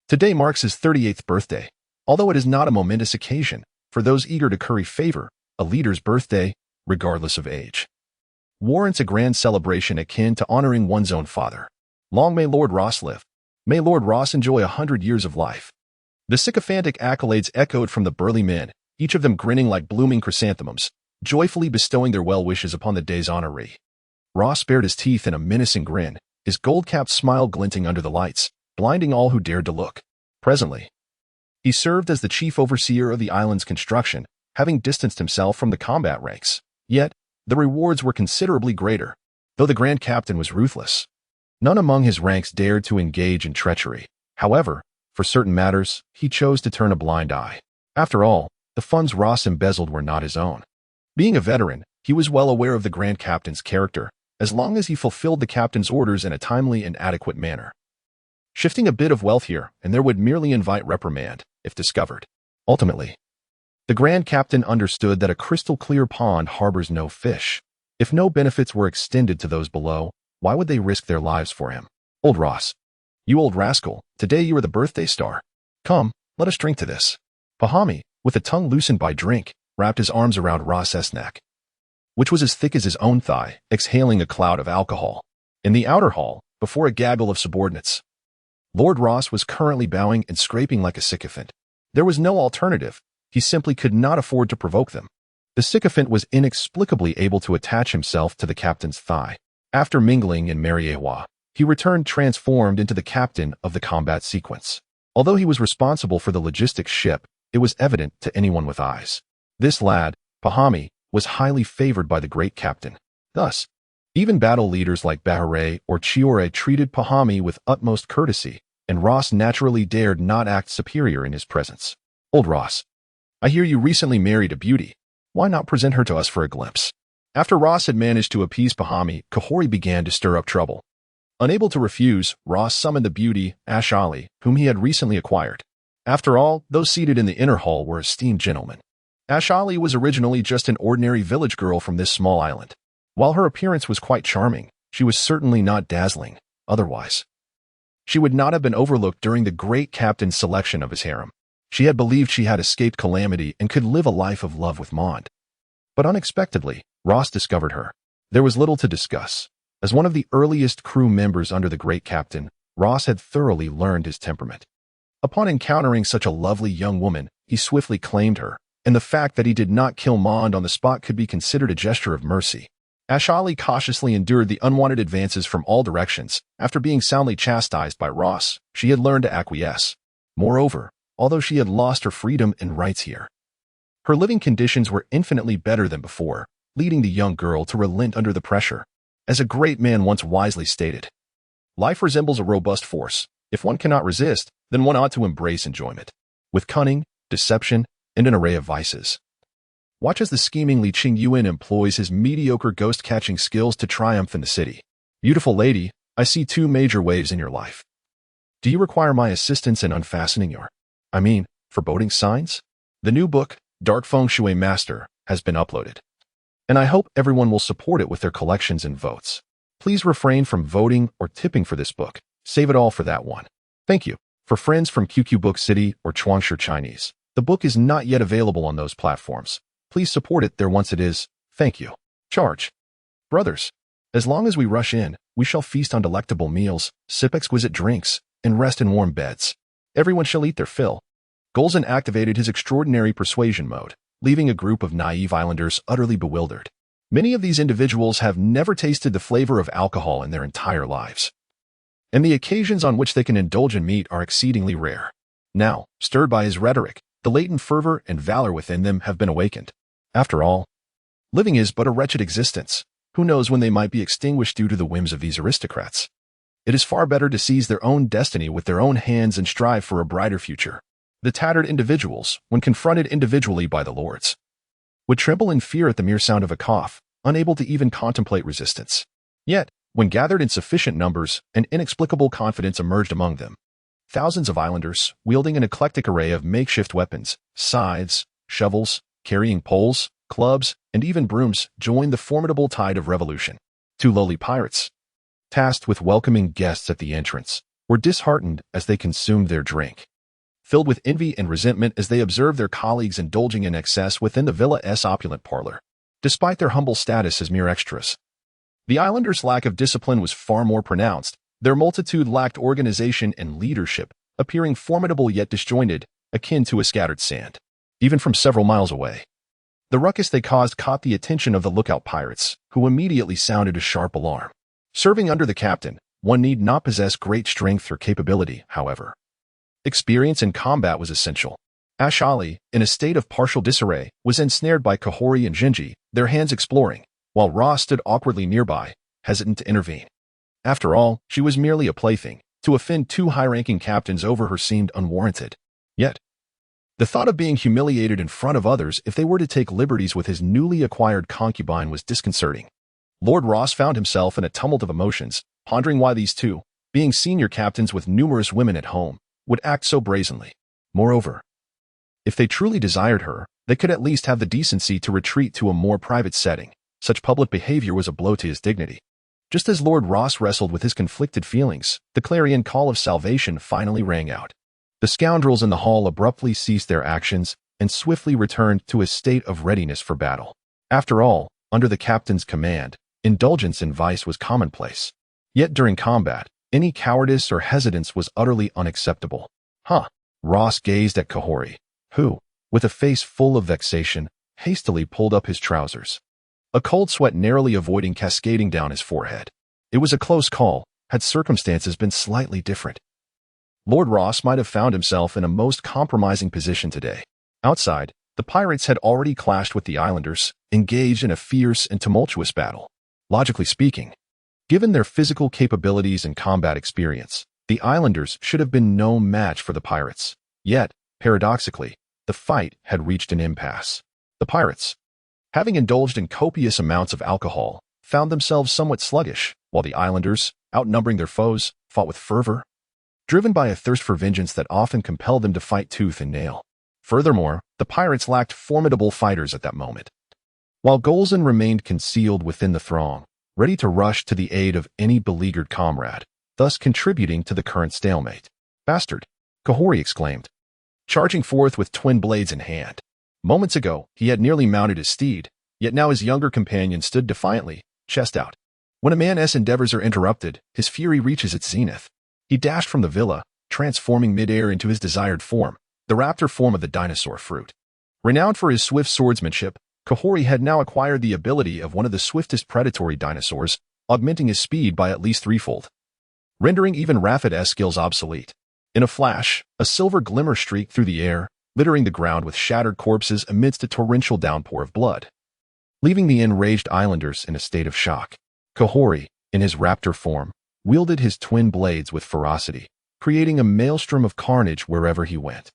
Today marks his 38th birthday, although it is not a momentous occasion for those eager to curry favor. A leader's birthday, regardless of age, warrants a grand celebration akin to honoring one's own father. Long may Lord Ross live. May Lord Ross enjoy 100 years of life. The sycophantic accolades echoed from the burly men, each of them grinning like blooming chrysanthemums, joyfully bestowing their well wishes upon the day's honoree. Ross bared his teeth in a menacing grin, his gold-capped smile glinting under the lights, blinding all who dared to look. Presently, he served as the chief overseer of the island's construction, having distanced himself from the combat ranks. Yet, the rewards were considerably greater, though the Grand Captain was ruthless. None among his ranks dared to engage in treachery. However, for certain matters, he chose to turn a blind eye. After all, the funds Ross embezzled were not his own. Being a veteran, he was well aware of the Grand Captain's character, as long as he fulfilled the captain's orders in a timely and adequate manner. Shifting a bit of wealth here and there would merely invite reprimand, if discovered. Ultimately, the Grand Captain understood that a crystal-clear pond harbors no fish. If no benefits were extended to those below, why would they risk their lives for him? Old Ross. You old rascal, today you are the birthday star. Come, let us drink to this. Pahami, with a tongue loosened by drink, wrapped his arms around Ross's neck, which was as thick as his own thigh, exhaling a cloud of alcohol. In the outer hall, before a gaggle of subordinates, Lord Ross was currently bowing and scraping like a sycophant. There was no alternative. He simply could not afford to provoke them. The sycophant was inexplicably able to attach himself to the captain's thigh. After mingling in Mariewa, he returned transformed into the captain of the combat sequence. Although he was responsible for the logistics ship, it was evident to anyone with eyes. This lad, Pahami, was highly favored by the great captain. Thus, even battle leaders like Bahare or Chiore treated Pahami with utmost courtesy, and Ross naturally dared not act superior in his presence. Old Ross, I hear you recently married a beauty. Why not present her to us for a glimpse? After Ross had managed to appease Pahami, Kahori began to stir up trouble. Unable to refuse, Ross summoned the beauty, Ashali, whom he had recently acquired. After all, those seated in the inner hall were esteemed gentlemen. Ashali was originally just an ordinary village girl from this small island. While her appearance was quite charming, she was certainly not dazzling. Otherwise, she would not have been overlooked during the great captain's selection of his harem. She had believed she had escaped calamity and could live a life of love with Mond. But unexpectedly, Ross discovered her. There was little to discuss. As one of the earliest crew members under the great captain, Ross had thoroughly learned his temperament. Upon encountering such a lovely young woman, he swiftly claimed her, and the fact that he did not kill Mond on the spot could be considered a gesture of mercy. Ashali cautiously endured the unwanted advances from all directions. After being soundly chastised by Ross, she had learned to acquiesce. Moreover, although she had lost her freedom and rights here, her living conditions were infinitely better than before, leading the young girl to relent under the pressure. As a great man once wisely stated, life resembles a robust force. If one cannot resist, then one ought to embrace enjoyment, with cunning, deception, and an array of vices. Watch as the scheming Li Qingyuan employs his mediocre ghost-catching skills to triumph in the city. Beautiful lady, I see two major waves in your life. Do you require my assistance in unfastening your, foreboding signs? The new book, Dark Feng Shui Master, has been uploaded, and I hope everyone will support it with their collections and votes. Please refrain from voting or tipping for this book. Save it all for that one. Thank you. For friends from QQ Book City or Chuangshi Chinese, the book is not yet available on those platforms. Please support it there once it is. Thank you. Charge. Brothers, as long as we rush in, we shall feast on delectable meals, sip exquisite drinks, and rest in warm beds. Everyone shall eat their fill. Golzen activated his extraordinary persuasion mode, leaving a group of naive islanders utterly bewildered. Many of these individuals have never tasted the flavor of alcohol in their entire lives, and the occasions on which they can indulge in meat are exceedingly rare. Now, stirred by his rhetoric, the latent fervor and valor within them have been awakened. After all, living is but a wretched existence. Who knows when they might be extinguished due to the whims of these aristocrats? It is far better to seize their own destiny with their own hands and strive for a brighter future. The tattered individuals, when confronted individually by the lords, would tremble in fear at the mere sound of a cough, unable to even contemplate resistance. Yet, when gathered in sufficient numbers, an inexplicable confidence emerged among them. Thousands of islanders, wielding an eclectic array of makeshift weapons, scythes, shovels, carrying poles, clubs, and even brooms, joined the formidable tide of revolution. Two lowly pirates, tasked with welcoming guests at the entrance, were disheartened as they consumed their drink, filled with envy and resentment as they observed their colleagues indulging in excess within the villa's opulent parlor. Despite their humble status as mere extras, the islanders' lack of discipline was far more pronounced. Their multitude lacked organization and leadership, appearing formidable yet disjointed, akin to a scattered sand. Even from several miles away, the ruckus they caused caught the attention of the lookout pirates, who immediately sounded a sharp alarm. Serving under the captain, one need not possess great strength or capability, however. Experience in combat was essential. Eschew, in a state of partial disarray, was ensnared by Kahori and Genji, their hands exploring, while Ross stood awkwardly nearby, hesitant to intervene. After all, she was merely a plaything. To offend two high-ranking captains over her seemed unwarranted. Yet, the thought of being humiliated in front of others if they were to take liberties with his newly acquired concubine was disconcerting. Lord Ross found himself in a tumult of emotions, pondering why these two, being senior captains with numerous women at home, would act so brazenly. Moreover, if they truly desired her, they could at least have the decency to retreat to a more private setting. Such public behavior was a blow to his dignity. Just as Lord Ross wrestled with his conflicted feelings, the clarion call of salvation finally rang out. The scoundrels in the hall abruptly ceased their actions and swiftly returned to a state of readiness for battle. After all, under the captain's command, indulgence in vice was commonplace. Yet during combat, any cowardice or hesitance was utterly unacceptable. Ross gazed at Kahori, who, with a face full of vexation, hastily pulled up his trousers, a cold sweat narrowly avoiding cascading down his forehead. It was a close call, had circumstances been slightly different. Lord Ross might have found himself in a most compromising position today. Outside, the pirates had already clashed with the islanders, engaged in a fierce and tumultuous battle. Logically speaking, given their physical capabilities and combat experience, the islanders should have been no match for the pirates. Yet, paradoxically, the fight had reached an impasse. The pirates, having indulged in copious amounts of alcohol, found themselves somewhat sluggish, while the islanders, outnumbering their foes, fought with fervor, driven by a thirst for vengeance that often compelled them to fight tooth and nail. Furthermore, the pirates lacked formidable fighters at that moment, while Golzan remained concealed within the throng, ready to rush to the aid of any beleaguered comrade, thus contributing to the current stalemate. "Bastard!" Kahori exclaimed, charging forth with twin blades in hand. Moments ago, he had nearly mounted his steed, yet now his younger companion stood defiantly, chest out. When a man's endeavors are interrupted, his fury reaches its zenith. He dashed from the villa, transforming midair into his desired form, the raptor form of the dinosaur fruit. Renowned for his swift swordsmanship, Kahori had now acquired the ability of one of the swiftest predatory dinosaurs, augmenting his speed by at least threefold, rendering even Rapid-esque skills obsolete. In a flash, a silver glimmer streaked through the air, littering the ground with shattered corpses amidst a torrential downpour of blood, leaving the enraged islanders in a state of shock. Kahori, in his raptor form, wielded his twin blades with ferocity, creating a maelstrom of carnage wherever he went,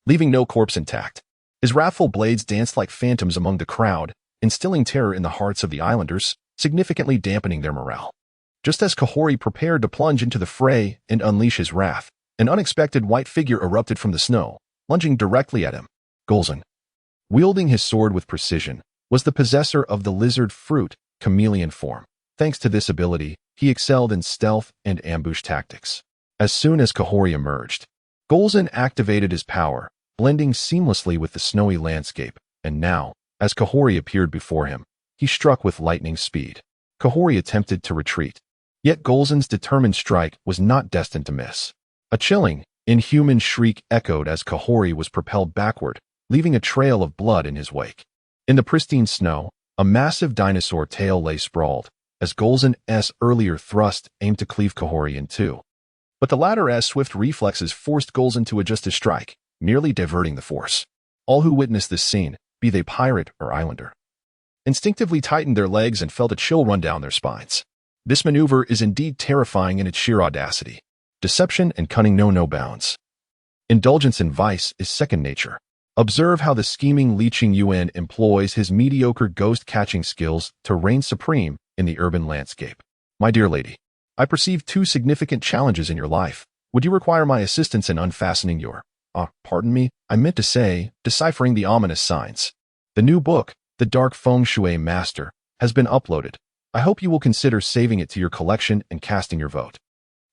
leaving no corpse intact. His wrathful blades danced like phantoms among the crowd, instilling terror in the hearts of the islanders, significantly dampening their morale. Just as Kahori prepared to plunge into the fray and unleash his wrath, an unexpected white figure erupted from the snow, lunging directly at him. Golzan, wielding his sword with precision, was the possessor of the lizard fruit, chameleon form. Thanks to this ability, he excelled in stealth and ambush tactics. As soon as Kahori emerged, Golzan activated his power, blending seamlessly with the snowy landscape, and now, as Kahori appeared before him, he struck with lightning speed. Kahori attempted to retreat, yet Golzan's determined strike was not destined to miss. A chilling, inhuman shriek echoed as Kahori was propelled backward, leaving a trail of blood in his wake. In the pristine snow, A massive dinosaur tail lay sprawled, as Golzen's earlier thrust aimed to cleave Kahori in two. But the latter's swift reflexes forced Golzen to adjust his strike, merely diverting the force. All who witnessed this scene, be they pirate or islander, instinctively tightened their legs and felt a chill run down their spines. This maneuver is indeed terrifying in its sheer audacity. Deception and cunning know no bounds. Indulgence in vice is second nature. Observe how the scheming Li Qingyuan employs his mediocre ghost-catching skills to reign supreme in the urban landscape. My dear lady, I perceive two significant challenges in your life. Would you require my assistance in unfastening your, pardon me, I meant to say, deciphering the ominous signs? The new book, The Dark Feng Shui Master, has been uploaded. I hope you will consider saving it to your collection and casting your vote.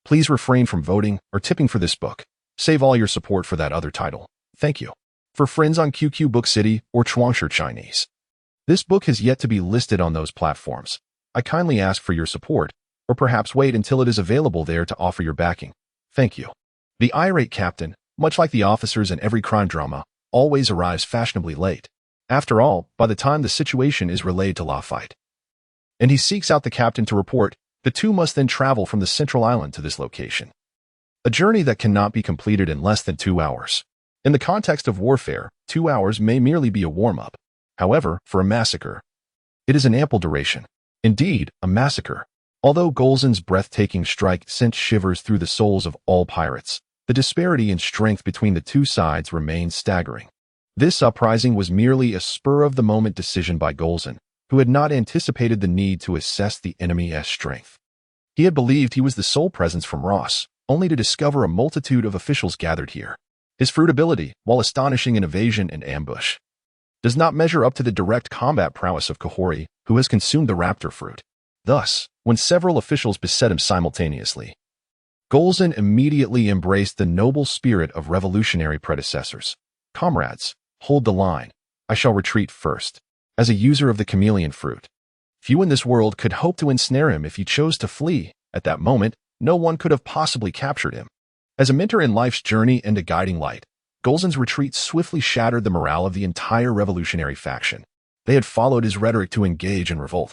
Please refrain from voting or tipping for this book. Save all your support for that other title. Thank you. For friends on QQ Book City or Chuangshi Chinese. This book has yet to be listed on those platforms. I kindly ask for your support, or perhaps wait until it is available there to offer your backing. Thank you. The irate captain, much like the officers in every crime drama, always arrives fashionably late. After all, by the time the situation is relayed to Lafayette, and he seeks out the captain to report, the two must then travel from the central island to this location. A journey that cannot be completed in less than 2 hours. In the context of warfare, 2 hours may merely be a warm-up. However, for a massacre, it is an ample duration. Indeed, a massacre. Although Golzen's breathtaking strike sent shivers through the souls of all pirates, the disparity in strength between the two sides remained staggering. This uprising was merely a spur-of-the-moment decision by Golzen, who had not anticipated the need to assess the enemy's strength. He had believed he was the sole presence from Ross, only to discover a multitude of officials gathered here. His fruitability, while astonishing in evasion and ambush, does not measure up to the direct combat prowess of Kahori, who has consumed the raptor fruit. Thus, when several officials beset him simultaneously, Golzen immediately embraced the noble spirit of revolutionary predecessors. Comrades, hold the line. I shall retreat first. As a user of the chameleon fruit, few in this world could hope to ensnare him if he chose to flee. At that moment, no one could have possibly captured him. As a mentor in life's journey and a guiding light, Golzen's retreat swiftly shattered the morale of the entire revolutionary faction. They had followed his rhetoric to engage in revolt,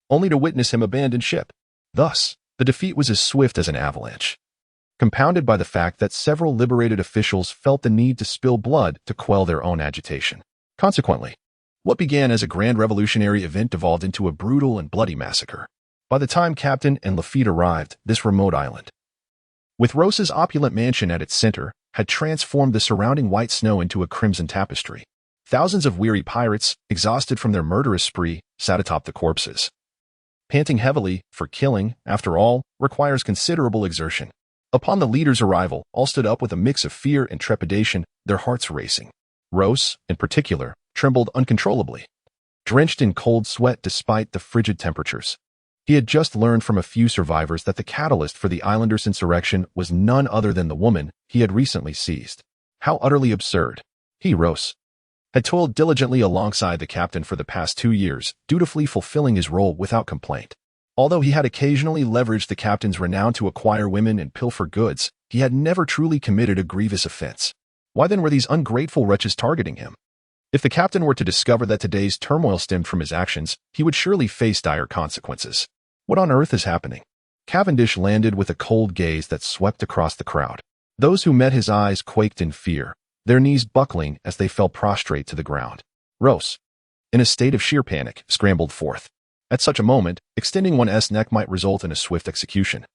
only to witness him abandon ship. Thus, the defeat was as swift as an avalanche, compounded by the fact that several liberated officials felt the need to spill blood to quell their own agitation. Consequently, what began as a grand revolutionary event devolved into a brutal and bloody massacre. By the time Captain and Lafitte arrived, this remote island, with Rose's opulent mansion at its center, had transformed the surrounding white snow into a crimson tapestry. Thousands of weary pirates, exhausted from their murderous spree, sat atop the corpses, panting heavily, for killing, after all, requires considerable exertion. Upon the leader's arrival, all stood up with a mix of fear and trepidation, their hearts racing. Rose, in particular, trembled uncontrollably, drenched in cold sweat despite the frigid temperatures. He had just learned from a few survivors that the catalyst for the islanders' insurrection was none other than the woman he had recently seized. How utterly absurd. He, Rose, had toiled diligently alongside the captain for the past 2 years, dutifully fulfilling his role without complaint. Although he had occasionally leveraged the captain's renown to acquire women and pilfer goods, he had never truly committed a grievous offense. Why then were these ungrateful wretches targeting him? If the captain were to discover that today's turmoil stemmed from his actions, he would surely face dire consequences. What on earth is happening? Cavendish landed with a cold gaze that swept across the crowd. Those who met his eyes quaked in fear, their knees buckling as they fell prostrate to the ground. Rose, in a state of sheer panic, scrambled forth. At such a moment, extending one's neck might result in a swift execution,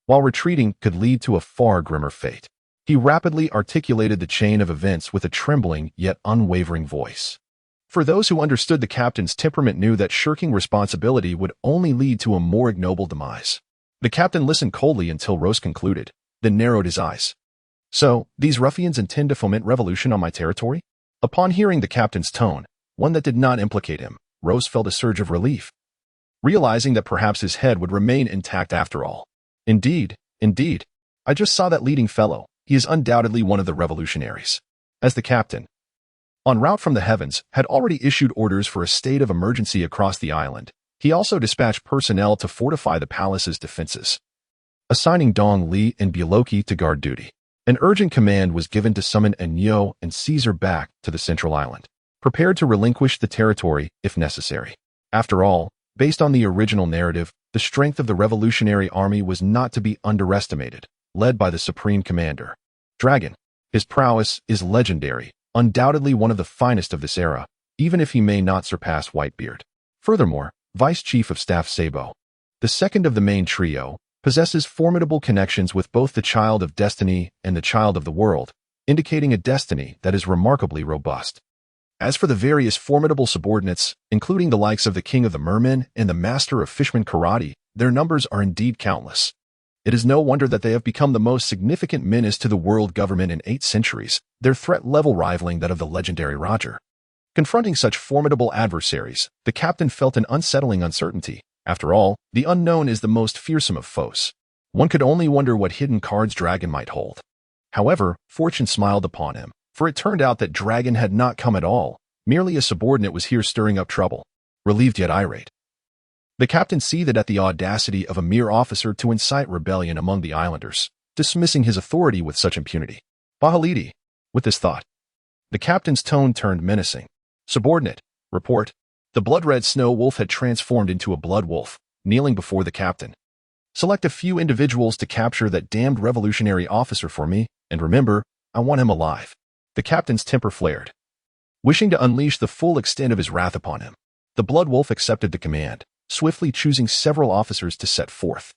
while retreating could lead to a far grimmer fate. He rapidly articulated the chain of events with a trembling yet unwavering voice. For those who understood the captain's temperament knew that shirking responsibility would only lead to a more ignoble demise. The captain listened coldly until Rose concluded, then narrowed his eyes. So, these ruffians intend to foment revolution on my territory? Upon hearing the captain's tone, one that did not implicate him, Rose felt a surge of relief, realizing that perhaps his head would remain intact after all. Indeed, I just saw that leading fellow. He is undoubtedly one of the revolutionaries. As the captain, en route from the heavens, had already issued orders for a state of emergency across the island, he also dispatched personnel to fortify the palace's defenses, assigning Dong Li and Biloki to guard duty. An urgent command was given to summon Enyo and Caesar back to the central island, prepared to relinquish the territory if necessary. After all, based on the original narrative, the strength of the Revolutionary Army was not to be underestimated, led by the Supreme Commander, Dragon. His prowess is legendary, undoubtedly one of the finest of this era, even if he may not surpass Whitebeard. Furthermore, Vice Chief of Staff Sabo, the second of the main trio, possesses formidable connections with both the Child of Destiny and the Child of the World, indicating a destiny that is remarkably robust. As for the various formidable subordinates, including the likes of the King of the Mermen and the Master of Fishman Karate, their numbers are indeed countless. It is no wonder that they have become the most significant menace to the world government in 8 centuries, their threat level rivaling that of the legendary Roger. Confronting such formidable adversaries, the captain felt an unsettling uncertainty. After all, the unknown is the most fearsome of foes. One could only wonder what hidden cards Dragon might hold. However, fortune smiled upon him, for it turned out that Dragon had not come at all. Merely a subordinate was here stirring up trouble. Relieved yet irate, the captain seethed at the audacity of a mere officer to incite rebellion among the islanders, dismissing his authority with such impunity. Bahalidi. With this thought, the captain's tone turned menacing. Subordinate, report. The blood-red snow wolf had transformed into a blood wolf, kneeling before the captain. Select a few individuals to capture that damned revolutionary officer for me, and remember, I want him alive. The captain's temper flared. Wishing to unleash the full extent of his wrath upon him, the blood wolf accepted the command, swiftly choosing several officers to set forth.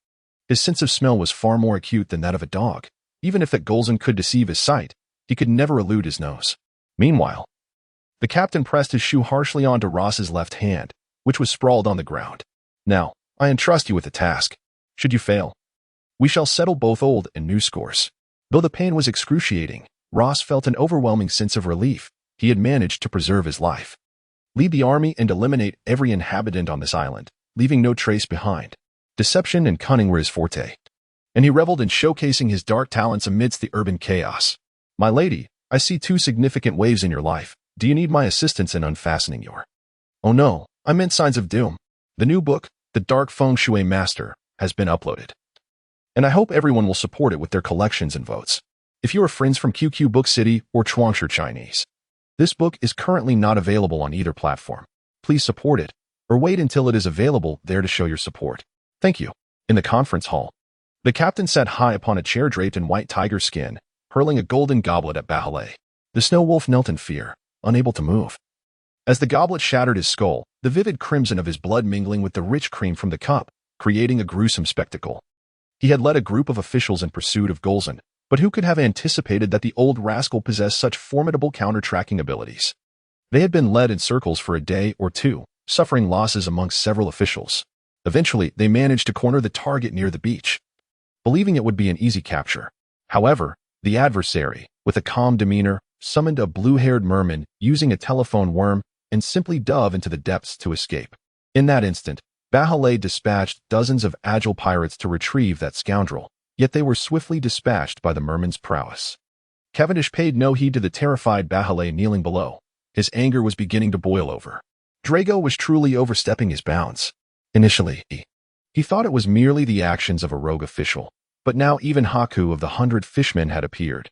His sense of smell was far more acute than that of a dog. Even if that Golzan could deceive his sight, he could never elude his nose. Meanwhile, the captain pressed his shoe harshly onto Ross's left hand, which was sprawled on the ground. Now, I entrust you with the task. Should you fail, we shall settle both old and new scores. Though the pain was excruciating, Ross felt an overwhelming sense of relief. He had managed to preserve his life. Lead the army and eliminate every inhabitant on this island, leaving no trace behind. Deception and cunning were his forte, and he reveled in showcasing his dark talents amidst the urban chaos. My lady, I see 2 significant waves in your life. Do you need my assistance in unfastening your... Oh no, I meant signs of doom. The new book, The Dark Feng Shui Master, has been uploaded, and I hope everyone will support it with their collections and votes. If you are friends from QQ Book City or Chuangshu Chinese, this book is currently not available on either platform. Please support it, or wait until it is available there to show your support. Thank you. In the conference hall, the captain sat high upon a chair draped in white tiger skin, hurling a golden goblet at Bahalay. The snow wolf knelt in fear, unable to move. As the goblet shattered his skull, the vivid crimson of his blood mingling with the rich cream from the cup, creating a gruesome spectacle. He had led a group of officials in pursuit of Golzan, but who could have anticipated that the old rascal possessed such formidable counter-tracking abilities? They had been led in circles for a day or two, suffering losses amongst several officials. Eventually, they managed to corner the target near the beach, believing it would be an easy capture. However, the adversary, with a calm demeanor, summoned a blue-haired merman using a telephone worm and simply dove into the depths to escape. In that instant, Bahalay dispatched dozens of agile pirates to retrieve that scoundrel, yet they were swiftly dispatched by the merman's prowess. Cavendish paid no heed to the terrified Bahalay kneeling below. His anger was beginning to boil over. Drago was truly overstepping his bounds. Initially, he thought it was merely the actions of a rogue official, but now even Haku of the 100 Fishmen had appeared,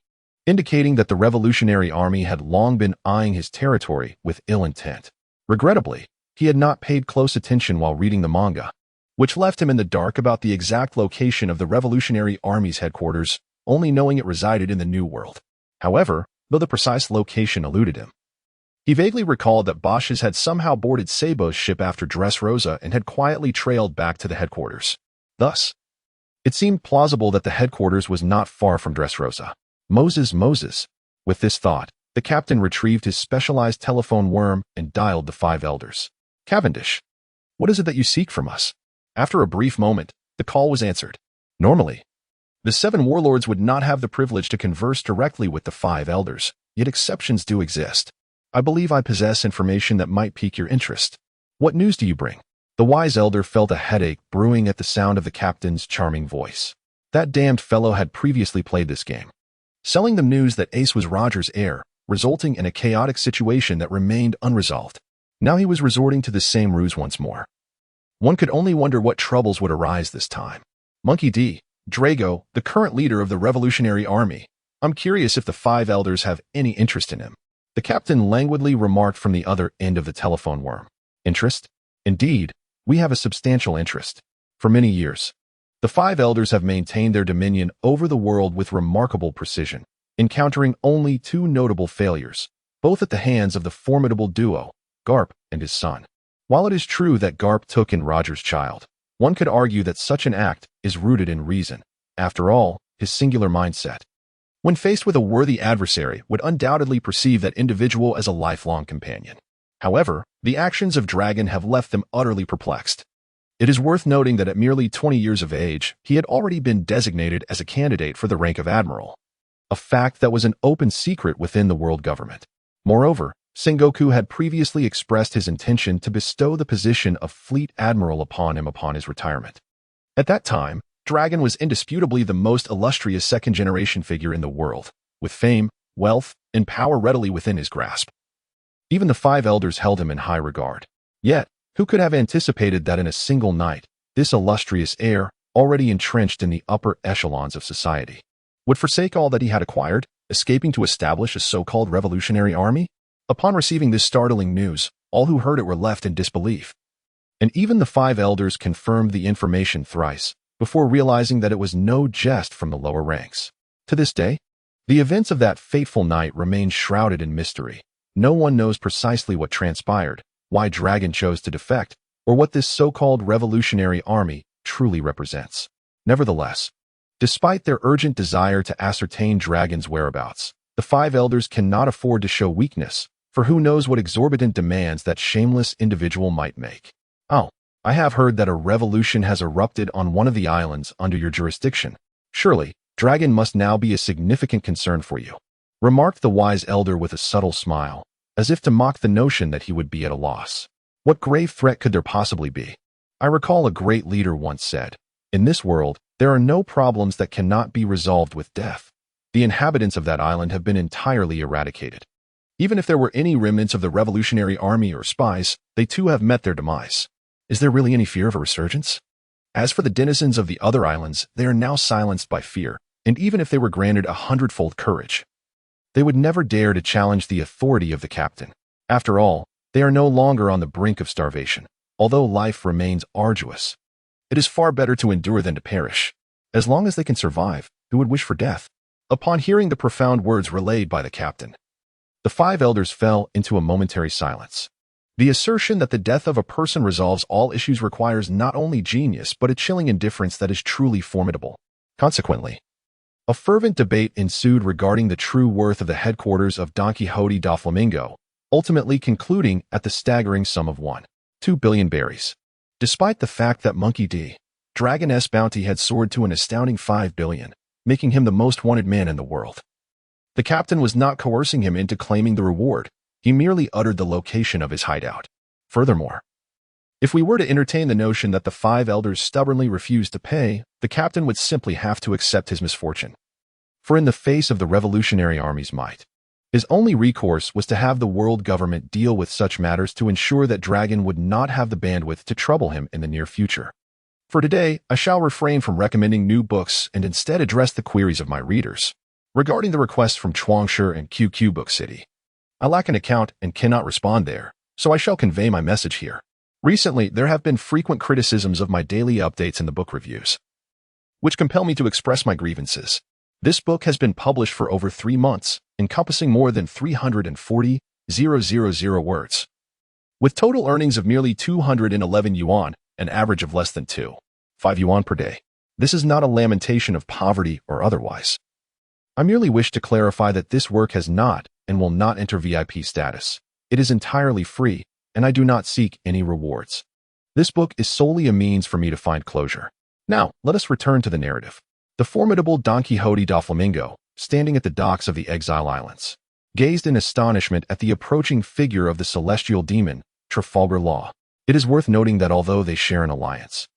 indicating that the Revolutionary Army had long been eyeing his territory with ill intent. Regrettably, he had not paid close attention while reading the manga, which left him in the dark about the exact location of the Revolutionary Army's headquarters, only knowing it resided in the New World. However, though the precise location eluded him, he vaguely recalled that Bosch's had somehow boarded Sabo's ship after Dressrosa and had quietly trailed back to the headquarters. Thus, it seemed plausible that the headquarters was not far from Dressrosa. Moses. With this thought, the captain retrieved his specialized telephone worm and dialed the 5 elders. Cavendish, what is it that you seek from us? After a brief moment, the call was answered. Normally, the 7 warlords would not have the privilege to converse directly with the 5 elders, yet exceptions do exist. I believe I possess information that might pique your interest. What news do you bring? The wise elder felt a headache brewing at the sound of the captain's charming voice. That damned fellow had previously played this game, selling them news that Ace was Roger's heir, resulting in a chaotic situation that remained unresolved. Now he was resorting to the same ruse once more. One could only wonder what troubles would arise this time. Monkey D. Drago, the current leader of the Revolutionary Army. I'm curious if the 5 elders have any interest in him. The captain languidly remarked from the other end of the telephone worm. Interest? Indeed, we have a substantial interest. For many years, the five elders have maintained their dominion over the world with remarkable precision, encountering only two notable failures, both at the hands of the formidable duo, Garp and his son. While it is true that Garp took in Roger's child, one could argue that such an act is rooted in reason. After all, his singular mindset, when faced with a worthy adversary, would undoubtedly perceive that individual as a lifelong companion. However, the actions of Dragon have left them utterly perplexed. It is worth noting that at merely 20 years of age, he had already been designated as a candidate for the rank of admiral, a fact that was an open secret within the world government. Moreover, Sengoku had previously expressed his intention to bestow the position of fleet admiral upon him upon his retirement. At that time, Dragon was indisputably the most illustrious second-generation figure in the world, with fame, wealth, and power readily within his grasp. Even the five elders held him in high regard. Yet, who could have anticipated that in a single night, this illustrious heir, already entrenched in the upper echelons of society, would forsake all that he had acquired, escaping to establish a so-called revolutionary army? Upon receiving this startling news, all who heard it were left in disbelief. And even the five elders confirmed the information thrice, before realizing that it was no jest from the lower ranks. To this day, the events of that fateful night remain shrouded in mystery. No one knows precisely what transpired, why Dragon chose to defect, or what this so-called revolutionary army truly represents. Nevertheless, despite their urgent desire to ascertain Dragon's whereabouts, the five elders cannot afford to show weakness, for who knows what exorbitant demands that shameless individual might make. Oh, I have heard that a revolution has erupted on one of the islands under your jurisdiction. Surely, Dragon must now be a significant concern for you, remarked the wise elder with a subtle smile, as if to mock the notion that he would be at a loss. What grave threat could there possibly be? I recall a great leader once said, "In this world, there are no problems that cannot be resolved with death." The inhabitants of that island have been entirely eradicated. Even if there were any remnants of the revolutionary army or spies, they too have met their demise. Is there really any fear of a resurgence? As for the denizens of the other islands, they are now silenced by fear, and even if they were granted 100-fold courage, they would never dare to challenge the authority of the captain. After all, they are no longer on the brink of starvation. Although life remains arduous, it is far better to endure than to perish. As long as they can survive, who would wish for death? Upon hearing the profound words relayed by the captain, the five elders fell into a momentary silence. The assertion that the death of a person resolves all issues requires not only genius but a chilling indifference that is truly formidable. Consequently, a fervent debate ensued regarding the true worth of the headquarters of Don Quixote da Flamingo, ultimately concluding at the staggering sum of 1.2 billion berries. Despite the fact that Monkey D. Dragon's bounty had soared to an astounding 5 billion, making him the most wanted man in the world. The captain was not coercing him into claiming the reward. He merely uttered the location of his hideout. Furthermore, if we were to entertain the notion that the five elders stubbornly refused to pay, the captain would simply have to accept his misfortune. For in the face of the revolutionary army's might, his only recourse was to have the world government deal with such matters to ensure that Dragon would not have the bandwidth to trouble him in the near future. For today, I shall refrain from recommending new books and instead address the queries of my readers. Regarding the requests from Chuangshi and QQ Book City, I lack an account and cannot respond there, so I shall convey my message here. Recently, there have been frequent criticisms of my daily updates in the book reviews, which compel me to express my grievances. This book has been published for over 3 months, encompassing more than 340,000 words, with total earnings of merely 211 yuan, an average of less than 2.5 yuan per day. This is not a lamentation of poverty or otherwise. I merely wish to clarify that this work has not and will not enter VIP status. It is entirely free, and I do not seek any rewards. This book is solely a means for me to find closure. Now, let us return to the narrative. The formidable Don Quixote da Flamingo, standing at the docks of the Exile Islands, gazed in astonishment at the approaching figure of the celestial demon, Trafalgar Law. It is worth noting that although they share an alliance,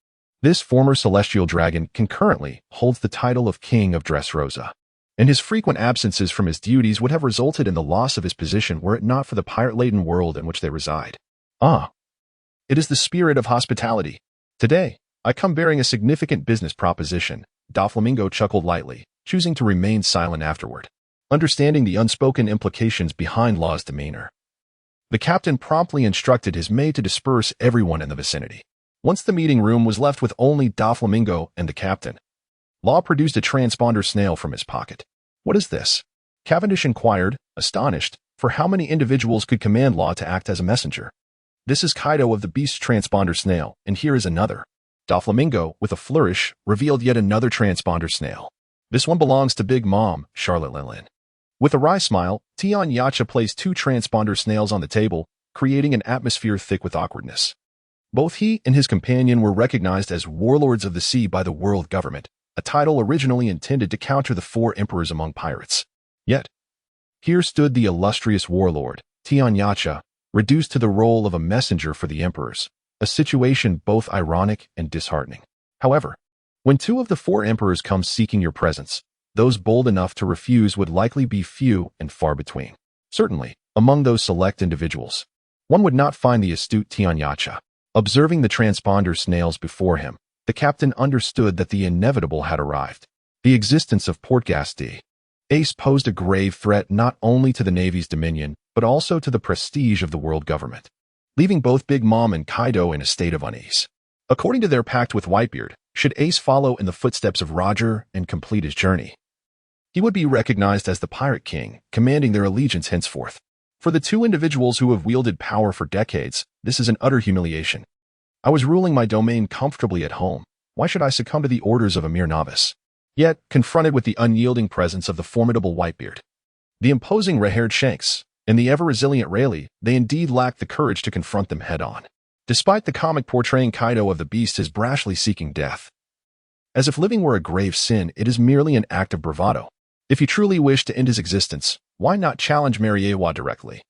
this former celestial dragon concurrently holds the title of King of Dressrosa, and his frequent absences from his duties would have resulted in the loss of his position were it not for the pirate-laden world in which they reside. Ah, it is the spirit of hospitality. Today, I come bearing a significant business proposition. Da Flamingo chuckled lightly, choosing to remain silent afterward, understanding the unspoken implications behind Law's demeanor. The captain promptly instructed his maid to disperse everyone in the vicinity. Once the meeting room was left with only Doflamingo and the captain, Law produced a transponder snail from his pocket. "What is this?" Cavendish inquired, astonished, for how many individuals could command Law to act as a messenger. "This is Kaido of the Beast's transponder snail, and here is another." Doflamingo, with a flourish, revealed yet another transponder snail. "This one belongs to Big Mom, Charlotte Linlin." With a wry smile, Tion Yacha placed 2 transponder snails on the table, creating an atmosphere thick with awkwardness. Both he and his companion were recognized as Warlords of the Sea by the world government, a title originally intended to counter the 4 emperors among pirates. Yet, here stood the illustrious warlord, Tion Yacha, reduced to the role of a messenger for the emperors, a situation both ironic and disheartening. However, when 2 of the 4 emperors come seeking your presence, those bold enough to refuse would likely be few and far between. Certainly, among those select individuals, one would not find the astute Tion Yacha. Observing the transponder snails before him, the captain understood that the inevitable had arrived. The existence of Port Gasti Ace posed a grave threat not only to the Navy's dominion, but also to the prestige of the world government, leaving both Big Mom and Kaido in a state of unease. According to their pact with Whitebeard, should Ace follow in the footsteps of Roger and complete his journey, he would be recognized as the Pirate King, commanding their allegiance henceforth. For the 2 individuals who have wielded power for decades, this is an utter humiliation. I was ruling my domain comfortably at home. Why should I succumb to the orders of a mere novice? Yet, confronted with the unyielding presence of the formidable Whitebeard, the imposing red-haired Shanks, and the ever-resilient Rayleigh, they indeed lacked the courage to confront them head-on. Despite the comic portraying Kaido of the Beast as brashly seeking death, as if living were a grave sin, it is merely an act of bravado. If he truly wished to end his existence, why not challenge Mariewa directly?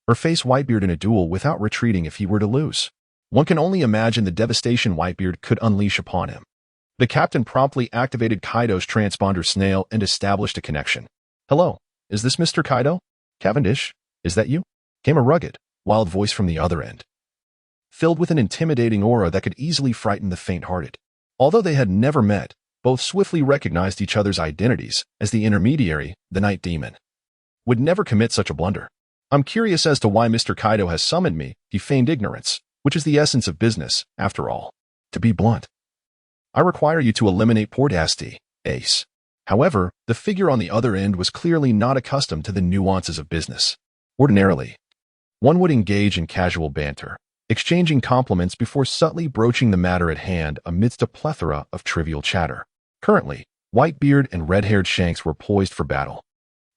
Or face Whitebeard in a duel without retreating if he were to lose? One can only imagine the devastation Whitebeard could unleash upon him. The captain promptly activated Kaido's transponder snail and established a connection. "Hello, is this Mr. Kaido? Cavendish, is that you?" Came a rugged, wild voice from the other end, filled with an intimidating aura that could easily frighten the faint-hearted. Although they had never met, both swiftly recognized each other's identities as the intermediary, the Night Demon, would never commit such a blunder. "I'm curious as to why Mr. Kaido has summoned me," he feigned ignorance, which is the essence of business, after all. "To be blunt, I require you to eliminate Port Asti, Ace." However, the figure on the other end was clearly not accustomed to the nuances of business. Ordinarily, one would engage in casual banter, exchanging compliments before subtly broaching the matter at hand amidst a plethora of trivial chatter. Currently, Whitebeard and red-haired Shanks were poised for battle.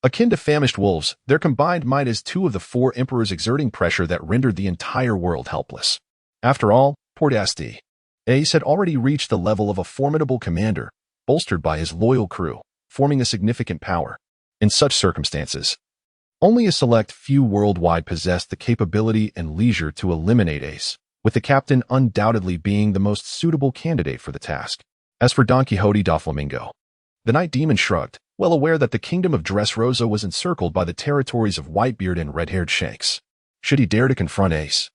Akin to famished wolves, their combined might as 2 of the 4 emperors exerting pressure that rendered the entire world helpless. After all, Port Asti Ace had already reached the level of a formidable commander, bolstered by his loyal crew, forming a significant power. In such circumstances, only a select few worldwide possessed the capability and leisure to eliminate Ace, with the captain undoubtedly being the most suitable candidate for the task. As for Don Quixote Doflamingo, the Night Demon shrugged, well aware that the kingdom of Dressrosa was encircled by the territories of Whitebeard and red-haired Shanks. Should he dare to confront Ace,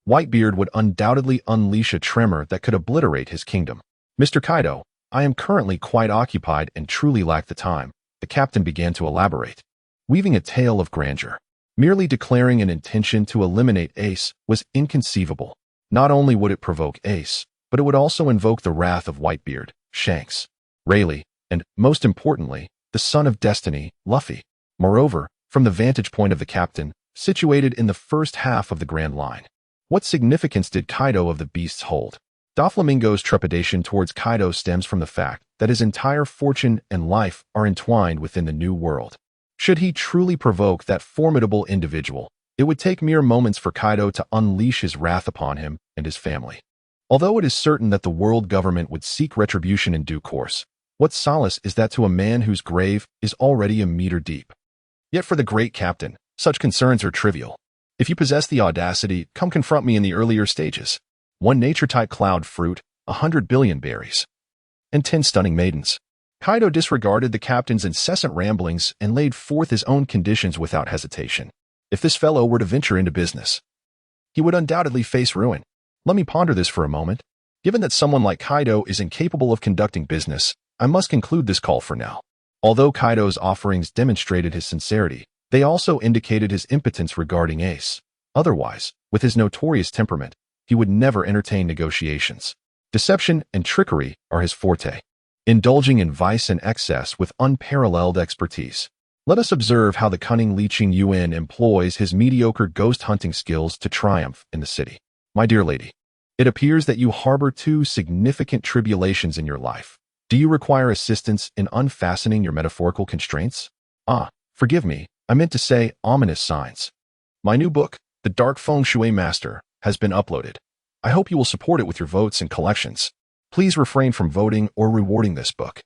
Whitebeard would undoubtedly unleash a tremor that could obliterate his kingdom. "Mr. Kaido, I am currently quite occupied and truly lack the time," the captain began to elaborate, weaving a tale of grandeur. Merely declaring an intention to eliminate Ace was inconceivable. Not only would it provoke Ace, but it would also invoke the wrath of Whitebeard, Shanks, Rayleigh, and, most importantly, the son of destiny, Luffy. Moreover, from the vantage point of the captain, situated in the first half of the Grand Line, what significance did Kaido of the Beasts hold? Doflamingo's trepidation towards Kaido stems from the fact that his entire fortune and life are entwined within the New World. Should he truly provoke that formidable individual, it would take mere moments for Kaido to unleash his wrath upon him and his family. Although it is certain that the world government would seek retribution in due course, what solace is that to a man whose grave is already a meter deep? Yet for the great captain, such concerns are trivial. "If you possess the audacity, come confront me in the earlier stages. 1 nature-type cloud fruit, 100 billion berries, and 10 stunning maidens." Kaido disregarded the captain's incessant ramblings and laid forth his own conditions without hesitation. If this fellow were to venture into business, he would undoubtedly face ruin. Let me ponder this for a moment. Given that someone like Kaido is incapable of conducting business, I must conclude this call for now. Although Kaido's offerings demonstrated his sincerity, they also indicated his impotence regarding Ace. Otherwise, with his notorious temperament, he would never entertain negotiations. Deception and trickery are his forte, indulging in vice and excess with unparalleled expertise. Let us observe how the cunning Li Qingyuan employs his mediocre ghost hunting skills to triumph in the city. My dear lady, it appears that you harbor two significant tribulations in your life. Do you require assistance in unfastening your metaphorical constraints? Forgive me, I meant to say ominous signs. My new book, The Dark Feng Shui Master, has been uploaded. I hope you will support it with your votes and collections. Please refrain from voting or rewarding this book.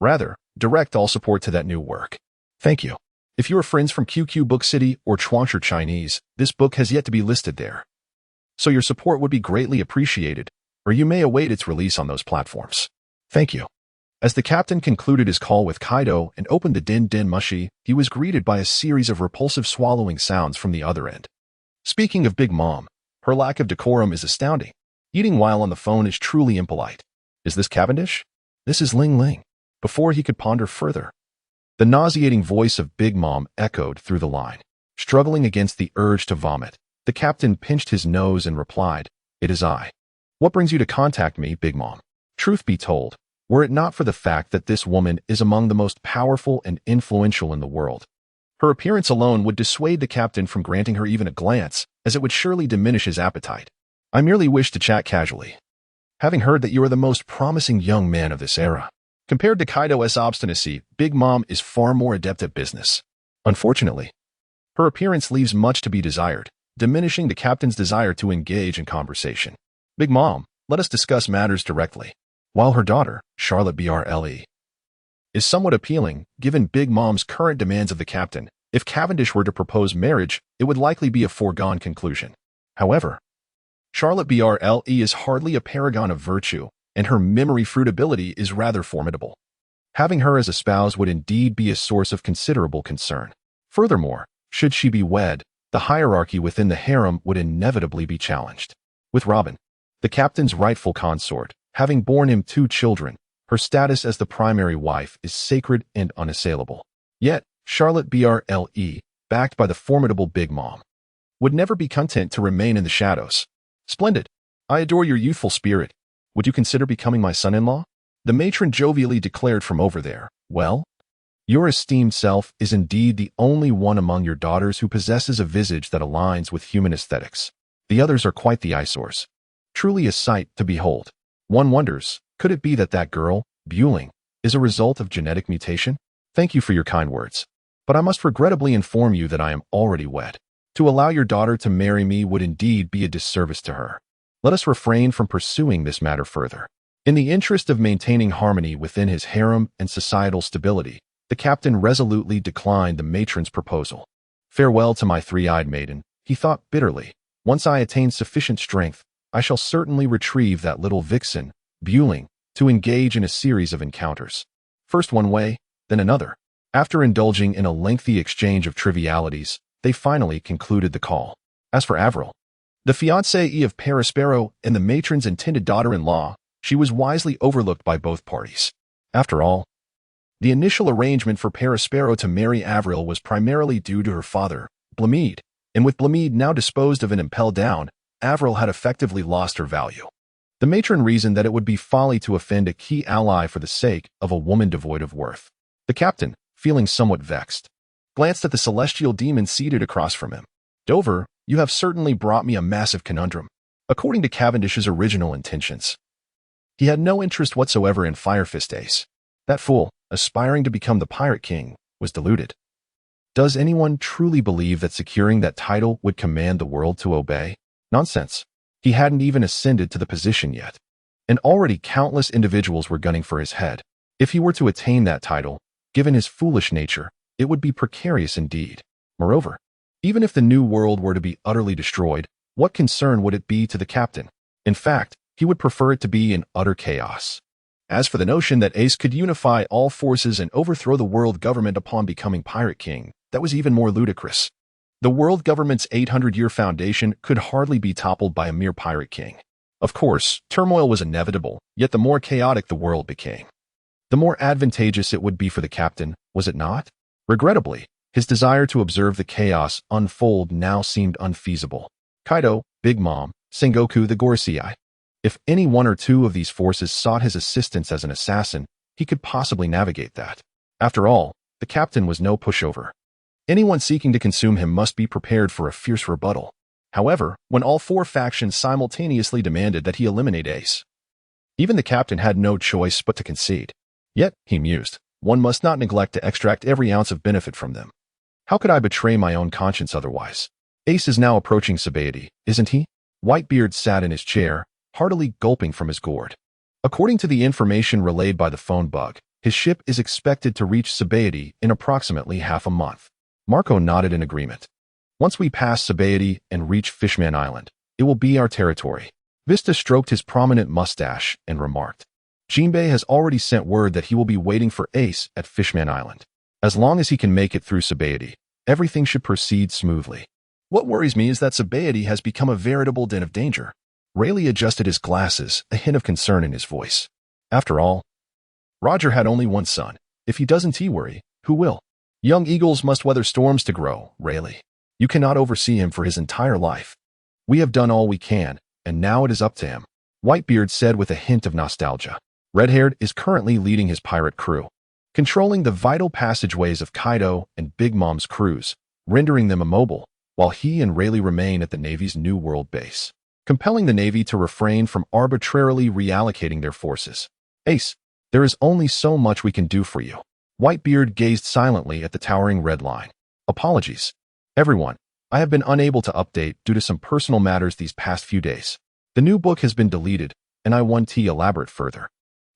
Rather, direct all support to that new work. Thank you. If you are friends from QQ Book City or Chuansha Chinese, this book has yet to be listed there. So your support would be greatly appreciated, or you may await its release on those platforms. Thank you. As the captain concluded his call with Kaido and opened the Din Din Mushi, he was greeted by a series of repulsive swallowing sounds from the other end. Speaking of Big Mom, her lack of decorum is astounding. Eating while on the phone is truly impolite. Is this Cavendish? This is Ling Ling. Before he could ponder further, the nauseating voice of Big Mom echoed through the line. Struggling against the urge to vomit, the captain pinched his nose and replied, "It is I. What brings you to contact me, Big Mom?" Truth be told, were it not for the fact that this woman is among the most powerful and influential in the world, her appearance alone would dissuade the captain from granting her even a glance, as it would surely diminish his appetite. I merely wish to chat casually. Having heard that you are the most promising young man of this era. Compared to Kaido's obstinacy, Big Mom is far more adept at business. Unfortunately, her appearance leaves much to be desired, diminishing the captain's desire to engage in conversation. Big Mom, let us discuss matters directly. While her daughter, Charlotte Bre, is somewhat appealing, given Big Mom's current demands of the captain, if Cavendish were to propose marriage, it would likely be a foregone conclusion. However, Charlotte Bre is hardly a paragon of virtue, and her memory fruitability is rather formidable. Having her as a spouse would indeed be a source of considerable concern. Furthermore, should she be wed, the hierarchy within the harem would inevitably be challenged. With Robin, the captain's rightful consort, having borne him 2 children, her status as the primary wife is sacred and unassailable. Yet, Charlotte Bre, backed by the formidable Big Mom, would never be content to remain in the shadows. Splendid. I adore your youthful spirit. Would you consider becoming my son-in-law? The matron jovially declared from over there. Well, your esteemed self is indeed the only one among your daughters who possesses a visage that aligns with human aesthetics. The others are quite the eyesores. Truly a sight to behold. One wonders, could it be that that girl, Buling, is a result of genetic mutation? Thank you for your kind words. But I must regrettably inform you that I am already wed. To allow your daughter to marry me would indeed be a disservice to her. Let us refrain from pursuing this matter further. In the interest of maintaining harmony within his harem and societal stability, the captain resolutely declined the matron's proposal. Farewell to my 3-eyed maiden, he thought bitterly. Once I attain sufficient strength, I shall certainly retrieve that little vixen, Buling, to engage in a series of encounters. First one way, then another. After indulging in a lengthy exchange of trivialities, they finally concluded the call. As for Avril, the fiancée of Perispero and the matron's intended daughter-in-law, she was wisely overlooked by both parties. After all, the initial arrangement for Perispero to marry Avril was primarily due to her father, Blamide, and with Blamide now disposed of and impelled down, Avril had effectively lost her value. The matron reasoned that it would be folly to offend a key ally for the sake of a woman devoid of worth. The captain, feeling somewhat vexed, glanced at the celestial demon seated across from him. Dover, you have certainly brought me a massive conundrum. According to Cavendish's original intentions, he had no interest whatsoever in Firefist Ace. That fool, aspiring to become the Pirate King, was deluded. Does anyone truly believe that securing that title would command the world to obey? Nonsense. He hadn't even ascended to the position yet. And already countless individuals were gunning for his head. If he were to attain that title, given his foolish nature, it would be precarious indeed. Moreover, even if the new world were to be utterly destroyed, what concern would it be to the captain? In fact, he would prefer it to be in utter chaos. As for the notion that Ace could unify all forces and overthrow the world government upon becoming Pirate King, that was even more ludicrous. The world government's 800-year foundation could hardly be toppled by a mere Pirate King. Of course, turmoil was inevitable, yet the more chaotic the world became, the more advantageous it would be for the captain, was it not? Regrettably, His desire to observe the chaos unfold now seemed unfeasible. Kaido, Big Mom, Sengoku the Gorosei. If any one or two of these forces sought his assistance as an assassin, he could possibly navigate that. After all, the captain was no pushover. Anyone seeking to consume him must be prepared for a fierce rebuttal. However, when all four factions simultaneously demanded that he eliminate Ace, even the captain had no choice but to concede. Yet, he mused, one must not neglect to extract every ounce of benefit from them. How could I betray my own conscience otherwise? Ace is now approaching Sabaody, isn't he? Whitebeard sat in his chair, heartily gulping from his gourd. According to the information relayed by the phone bug, his ship is expected to reach Sabaody in approximately half a month. Marco nodded in agreement. Once we pass Sabaody and reach Fishman Island, it will be our territory. Vista stroked his prominent mustache and remarked, Jinbei has already sent word that he will be waiting for Ace at Fishman Island. As long as he can make it through Sabaody, everything should proceed smoothly. What worries me is that Sabaody has become a veritable den of danger. Rayleigh adjusted his glasses, a hint of concern in his voice. After all, Roger had only one son. If he doesn't worry, who will? Young eagles must weather storms to grow, Rayleigh. You cannot oversee him for his entire life. We have done all we can, and now it is up to him. Whitebeard said with a hint of nostalgia. Redhaired is currently leading his pirate crew, controlling the vital passageways of Kaido and Big Mom's crews, rendering them immobile, while he and Rayleigh remain at the Navy's New World base, compelling the Navy to refrain from arbitrarily reallocating their forces. Ace, there is only so much we can do for you. Whitebeard gazed silently at the towering red line. Apologies. Everyone, I have been unable to update due to some personal matters these past few days. The new book has been deleted, and I want to elaborate further.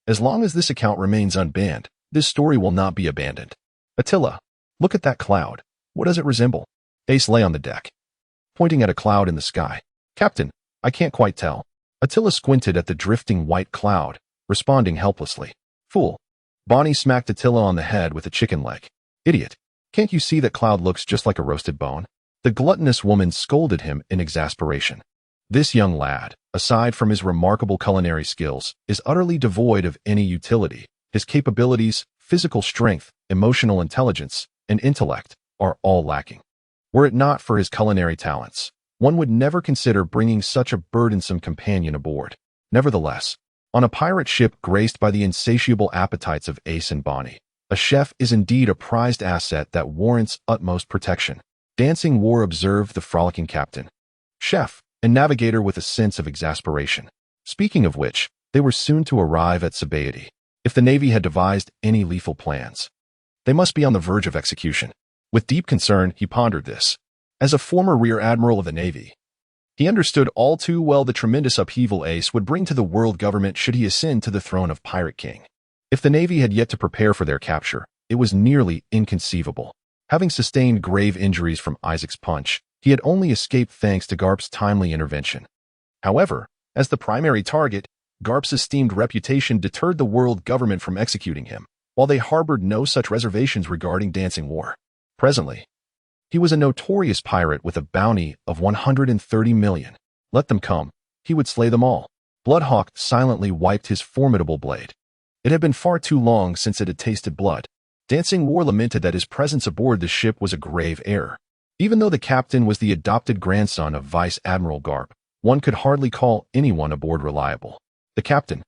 As long as this account remains unbanned, this story will not be abandoned. Attila, look at that cloud. What does it resemble? Ace lay on the deck, pointing at a cloud in the sky. Captain, I can't quite tell. Attila squinted at the drifting white cloud, responding helplessly. Fool. Bonnie smacked Attila on the head with a chicken leg. Idiot. Can't you see that cloud looks just like a roasted bone? The gluttonous woman scolded him in exasperation. This young lad, aside from his remarkable culinary skills, is utterly devoid of any utility. His capabilities, physical strength, emotional intelligence, and intellect are all lacking. Were it not for his culinary talents, one would never consider bringing such a burdensome companion aboard. Nevertheless, on a pirate ship graced by the insatiable appetites of Ace and Bonnie, a chef is indeed a prized asset that warrants utmost protection. Dancing War observed the frolicking captain, chef, and navigator with a sense of exasperation. Speaking of which, they were soon to arrive at Sabaody. If the Navy had devised any lethal plans, they must be on the verge of execution. With deep concern, he pondered this. As a former Rear Admiral of the Navy, he understood all too well the tremendous upheaval Ace would bring to the world government should he ascend to the throne of Pirate King. If the Navy had yet to prepare for their capture, it was nearly inconceivable. Having sustained grave injuries from Isaac's punch, he had only escaped thanks to Garp's timely intervention. However, as the primary target, Garp's esteemed reputation deterred the world government from executing him, while they harbored no such reservations regarding Dancing War. Presently, he was a notorious pirate with a bounty of 130 million. Let them come. He would slay them all. Bloodhawk silently wiped his formidable blade. It had been far too long since it had tasted blood. Dancing War lamented that his presence aboard the ship was a grave error. Even though the captain was the adopted grandson of Vice Admiral Garp, one could hardly call anyone aboard reliable. The captain,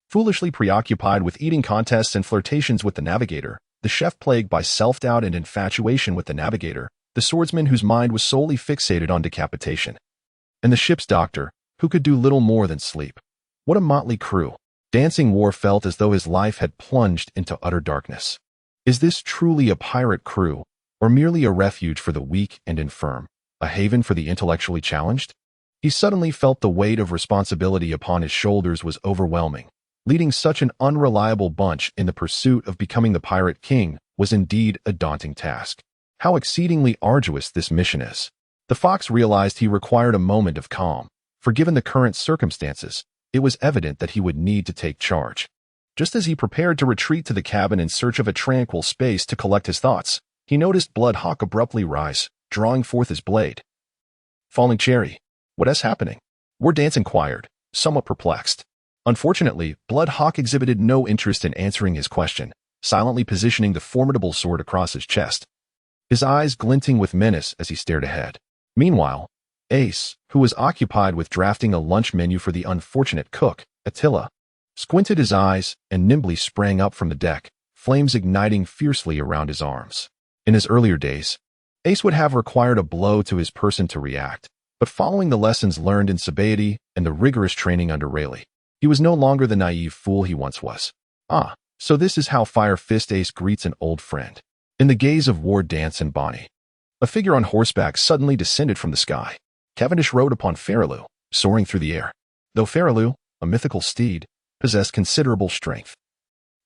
foolishly preoccupied with eating contests and flirtations with the navigator, the chef plagued by self-doubt and infatuation with the navigator, the swordsman whose mind was solely fixated on decapitation, and the ship's doctor, who could do little more than sleep. What a motley crew. Dancing War felt as though his life had plunged into utter darkness. Is this truly a pirate crew, or merely a refuge for the weak and infirm, a haven for the intellectually challenged? He suddenly felt the weight of responsibility upon his shoulders was overwhelming. Leading such an unreliable bunch in the pursuit of becoming the Pirate King was indeed a daunting task. How exceedingly arduous this mission is. The Fox realized he required a moment of calm, for given the current circumstances, it was evident that he would need to take charge. Just as he prepared to retreat to the cabin in search of a tranquil space to collect his thoughts, he noticed Bloodhawk abruptly rise, drawing forth his blade. Falling Cherry, what is happening? Wardance inquired, somewhat perplexed. Unfortunately, Bloodhawk exhibited no interest in answering his question, silently positioning the formidable sword across his chest. his eyes glinting with menace as he stared ahead. Meanwhile, Ace, who was occupied with drafting a lunch menu for the unfortunate cook, Attila, squinted his eyes and nimbly sprang up from the deck, flames igniting fiercely around his arms. In his earlier days, Ace would have required a blow to his person to react, but following the lessons learned in Sabaody and the rigorous training under Rayleigh, he was no longer the naive fool he once was. Ah, so this is how Fire Fist Ace greets an old friend. In the gaze of Ward Dance and Bonnie, a figure on horseback suddenly descended from the sky. Cavendish rode upon Ferroloo, soaring through the air. Though Ferroloo, a mythical steed, possessed considerable strength,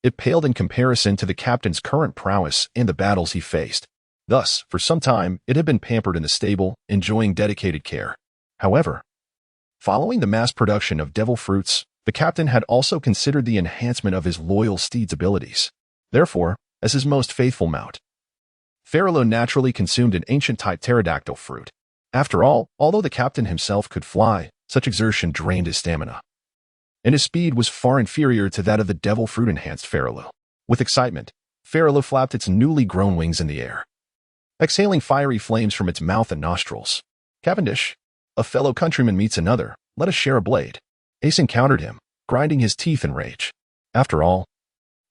it paled in comparison to the captain's current prowess and the battles he faced. Thus, for some time, it had been pampered in the stable, enjoying dedicated care. However, following the mass production of devil fruits, the captain had also considered the enhancement of his loyal steed's abilities. Therefore, as his most faithful mount, Ferroloo naturally consumed an ancient-type pterodactyl fruit. After all, although the captain himself could fly, such exertion drained his stamina, and his speed was far inferior to that of the devil fruit-enhanced Ferroloo. With excitement, Ferroloo flapped its newly grown wings in the air, exhaling fiery flames from its mouth and nostrils. Cavendish, a fellow countryman meets another, let us share a blade. Ace encountered him, grinding his teeth in rage. After all,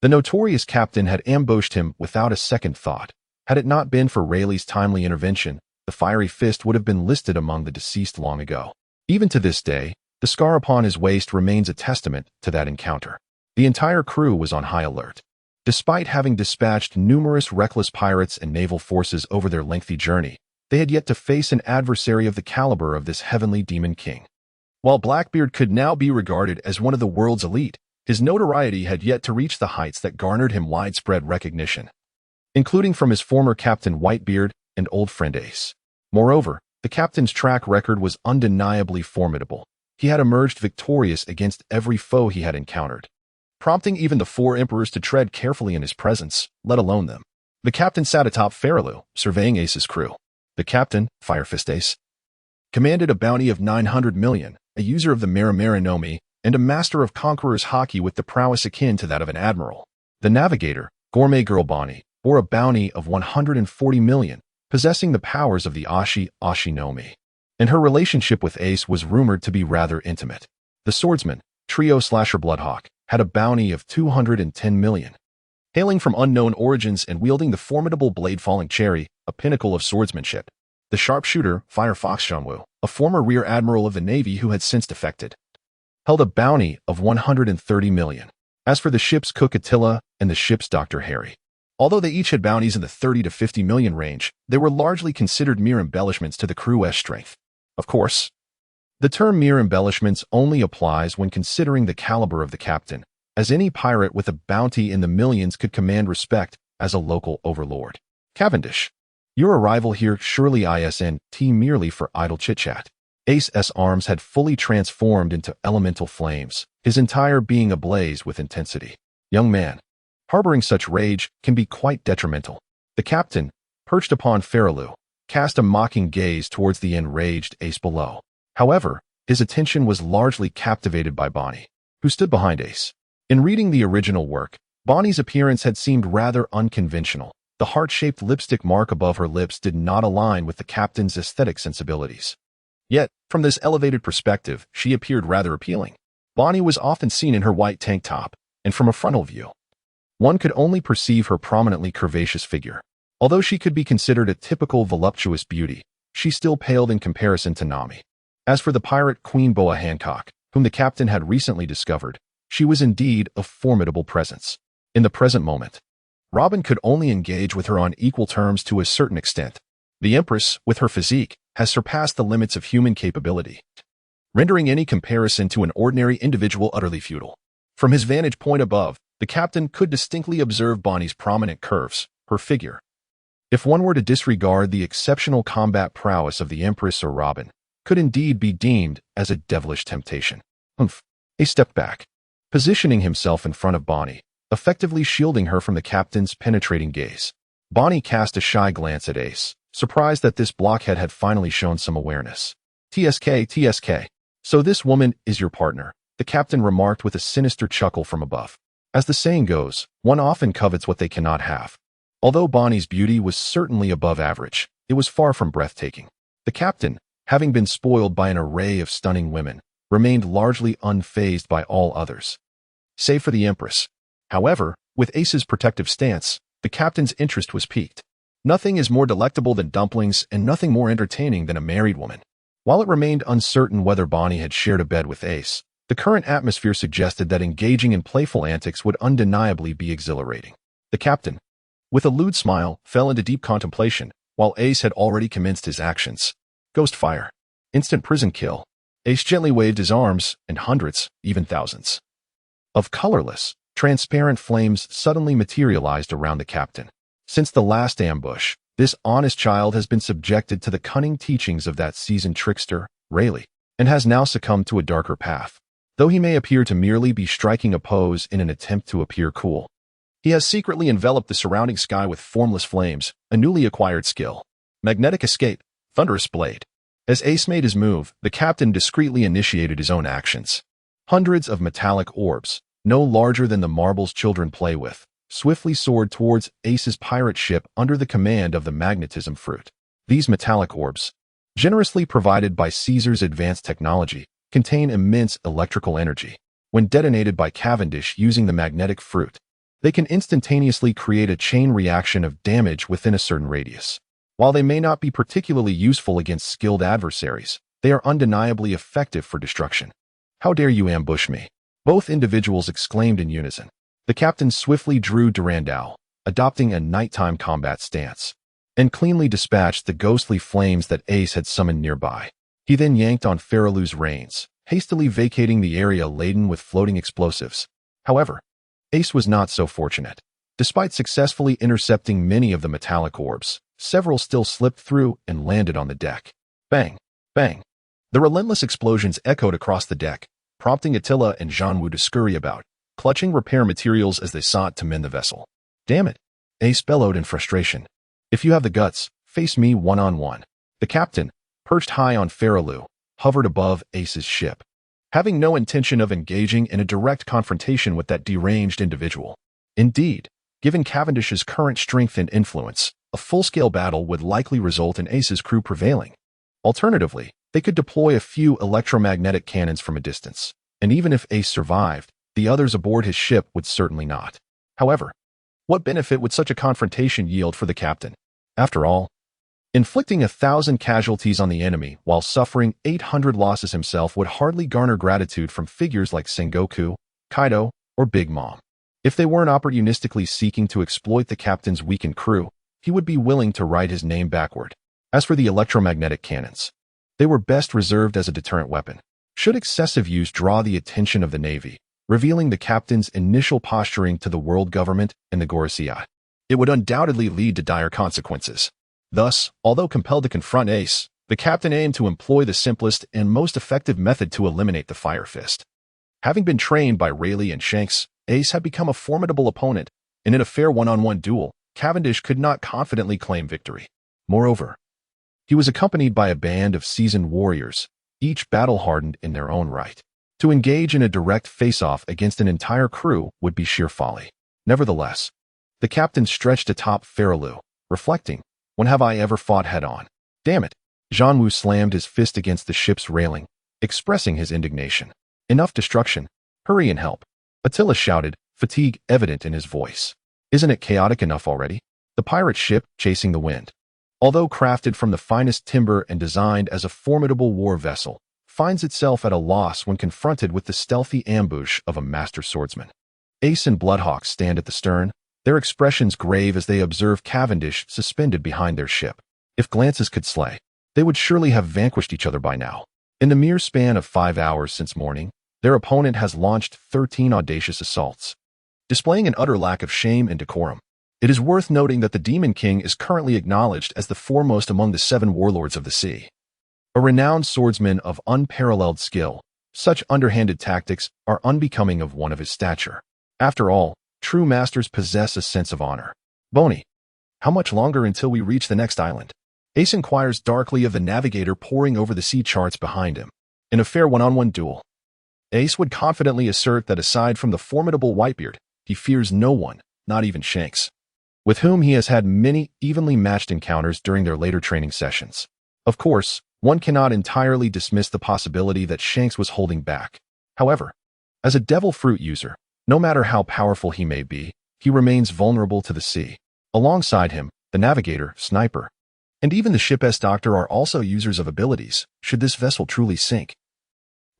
the notorious captain had ambushed him without a second thought. Had it not been for Rayleigh's timely intervention, the fiery fist would have been listed among the deceased long ago. Even to this day, the scar upon his waist remains a testament to that encounter. The entire crew was on high alert. Despite having dispatched numerous reckless pirates and naval forces over their lengthy journey, they had yet to face an adversary of the caliber of this heavenly demon king. While Blackbeard could now be regarded as one of the world's elite, his notoriety had yet to reach the heights that garnered him widespread recognition, including from his former captain Whitebeard and old friend Ace. Moreover, the captain's track record was undeniably formidable. He had emerged victorious against every foe he had encountered, prompting even the four emperors to tread carefully in his presence, let alone them. The captain sat atop Ferroloo, surveying Ace's crew. The captain, Fire Fist Ace, commanded a bounty of 900 million, a user of the Nomi, and a master of conqueror's hockey with the prowess akin to that of an admiral. The navigator, Gourmet Girl Bonnie, bore a bounty of 140 million, possessing the powers of the Nomi, and her relationship with Ace was rumored to be rather intimate. The swordsman, Trio Slasher Bloodhawk, had a bounty of 210 million. Hailing from unknown origins and wielding the formidable blade-falling cherry, a pinnacle of swordsmanship, the sharpshooter, Firefox Shanwu, a former rear admiral of the Navy who had since defected, held a bounty of 130 million. As for the ship's cook Attila and the ship's Dr. Harry, although they each had bounties in the 30 to 50 million range, they were largely considered mere embellishments to the crew's strength. Of course, the term mere embellishments only applies when considering the caliber of the captain, as any pirate with a bounty in the millions could command respect as a local overlord. Cavendish, your arrival here surely isn't merely for idle chit-chat. Ace's arms had fully transformed into elemental flames, his entire being ablaze with intensity. Young man, harboring such rage can be quite detrimental. The captain, perched upon Ferroloo, cast a mocking gaze towards the enraged Ace below. However, his attention was largely captivated by Bonnie, who stood behind Ace. In reading the original work, Bonnie's appearance had seemed rather unconventional. The heart-shaped lipstick mark above her lips did not align with the captain's aesthetic sensibilities. Yet, from this elevated perspective, she appeared rather appealing. Bonnie was often seen in her white tank top, and from a frontal view, one could only perceive her prominently curvaceous figure. Although she could be considered a typical voluptuous beauty, she still paled in comparison to Nami. As for the pirate Queen Boa Hancock, whom the captain had recently discovered, she was indeed a formidable presence. In the present moment, Robin could only engage with her on equal terms to a certain extent. The Empress, with her physique, has surpassed the limits of human capability, rendering any comparison to an ordinary individual utterly futile. From his vantage point above, the captain could distinctly observe Bonnie's prominent curves, her figure. If one were to disregard the exceptional combat prowess of the Empress or Robin, could indeed be deemed as a devilish temptation. He stepped back, positioning himself in front of Bonnie, effectively shielding her from the captain's penetrating gaze. Bonnie cast a shy glance at Ace, surprised that this blockhead had finally shown some awareness. TSK. So this woman is your partner, the captain remarked with a sinister chuckle from above. As the saying goes, one often covets what they cannot have. Although Bonnie's beauty was certainly above average, it was far from breathtaking. The captain, having been spoiled by an array of stunning women, remained largely unfazed by all others, save for the Empress. However, with Ace's protective stance, the captain's interest was piqued. Nothing is more delectable than dumplings, and nothing more entertaining than a married woman. While it remained uncertain whether Bonnie had shared a bed with Ace, the current atmosphere suggested that engaging in playful antics would undeniably be exhilarating. The captain, with a lewd smile, fell into deep contemplation, while Ace had already commenced his actions. Ghost fire. Instant prison kill. Ace gently waved his arms, and hundreds, even thousands, of colorless, transparent flames suddenly materialized around the captain. Since the last ambush, this honest child has been subjected to the cunning teachings of that seasoned trickster, Rayleigh, and has now succumbed to a darker path. Though he may appear to merely be striking a pose in an attempt to appear cool, he has secretly enveloped the surrounding sky with formless flames, a newly acquired skill. Magnetic escape, thunderous blade. As Ace made his move, the captain discreetly initiated his own actions. Hundreds of metallic orbs, no larger than the marbles children play with, swiftly soared towards Ace's pirate ship under the command of the magnetism fruit. These metallic orbs, generously provided by Caesar's advanced technology, contain immense electrical energy. When detonated by Cavendish using the magnetic fruit, they can instantaneously create a chain reaction of damage within a certain radius. While they may not be particularly useful against skilled adversaries, they are undeniably effective for destruction. "How dare you ambush me?" both individuals exclaimed in unison. The captain swiftly drew Durandal, adopting a nighttime combat stance, and cleanly dispatched the ghostly flames that Ace had summoned nearby. He then yanked on Ferralu's reins, hastily vacating the area laden with floating explosives. However, Ace was not so fortunate. Despite successfully intercepting many of the metallic orbs, several still slipped through and landed on the deck. Bang! Bang! The relentless explosions echoed across the deck, prompting Attila and Jean-Wu to scurry about, clutching repair materials as they sought to mend the vessel. "Damn it!" Ace bellowed in frustration. "If you have the guts, face me one-on-one." The captain, perched high on Ferralu, hovered above Ace's ship, having no intention of engaging in a direct confrontation with that deranged individual. Indeed, given Cavendish's current strength and influence, a full-scale battle would likely result in Ace's crew prevailing. Alternatively, they could deploy a few electromagnetic cannons from a distance, and even if Ace survived, the others aboard his ship would certainly not. However, what benefit would such a confrontation yield for the captain? After all, inflicting 1,000 casualties on the enemy while suffering 800 losses himself would hardly garner gratitude from figures like Sengoku, Kaido, or Big Mom. If they weren't opportunistically seeking to exploit the captain's weakened crew, he would be willing to write his name backward. As for the electromagnetic cannons, they were best reserved as a deterrent weapon. Should excessive use draw the attention of the Navy, revealing the captain's initial posturing to the world government and the Gorisei, it would undoubtedly lead to dire consequences. Thus, although compelled to confront Ace, the captain aimed to employ the simplest and most effective method to eliminate the Fire Fist. Having been trained by Rayleigh and Shanks, Ace had become a formidable opponent, and in a fair one-on-one duel, Cavendish could not confidently claim victory. Moreover, he was accompanied by a band of seasoned warriors, each battle-hardened in their own right. To engage in a direct face-off against an entire crew would be sheer folly. Nevertheless, the captain stretched atop Ferralu, reflecting, "When have I ever fought head-on? Damn it!" Jean-Wu slammed his fist against the ship's railing, expressing his indignation. "Enough destruction. Hurry and help." Attila shouted, fatigue evident in his voice. "Isn't it chaotic enough already?" The pirate ship, chasing the wind, although crafted from the finest timber and designed as a formidable war vessel, finds itself at a loss when confronted with the stealthy ambush of a master swordsman. Ace and Bloodhawk stand at the stern, their expressions grave as they observe Cavendish suspended behind their ship. If glances could slay, they would surely have vanquished each other by now. In the mere span of 5 hours since morning, their opponent has launched 13 audacious assaults, displaying an utter lack of shame and decorum. It is worth noting that the Demon King is currently acknowledged as the foremost among the 7 warlords of the sea. A renowned swordsman of unparalleled skill, such underhanded tactics are unbecoming of one of his stature. After all, true masters possess a sense of honor. "Boney, how much longer until we reach the next island?" Ace inquires darkly of the navigator poring over the sea charts behind him. In a fair one-on-one duel, Ace would confidently assert that aside from the formidable Whitebeard, he fears no one, not even Shanks. with whom he has had many evenly matched encounters during their later training sessions. Of course, one cannot entirely dismiss the possibility that Shanks was holding back. However, as a devil fruit user, no matter how powerful he may be, he remains vulnerable to the sea. Alongside him, the navigator, sniper, and even the ship's doctor are also users of abilities, should this vessel truly sink.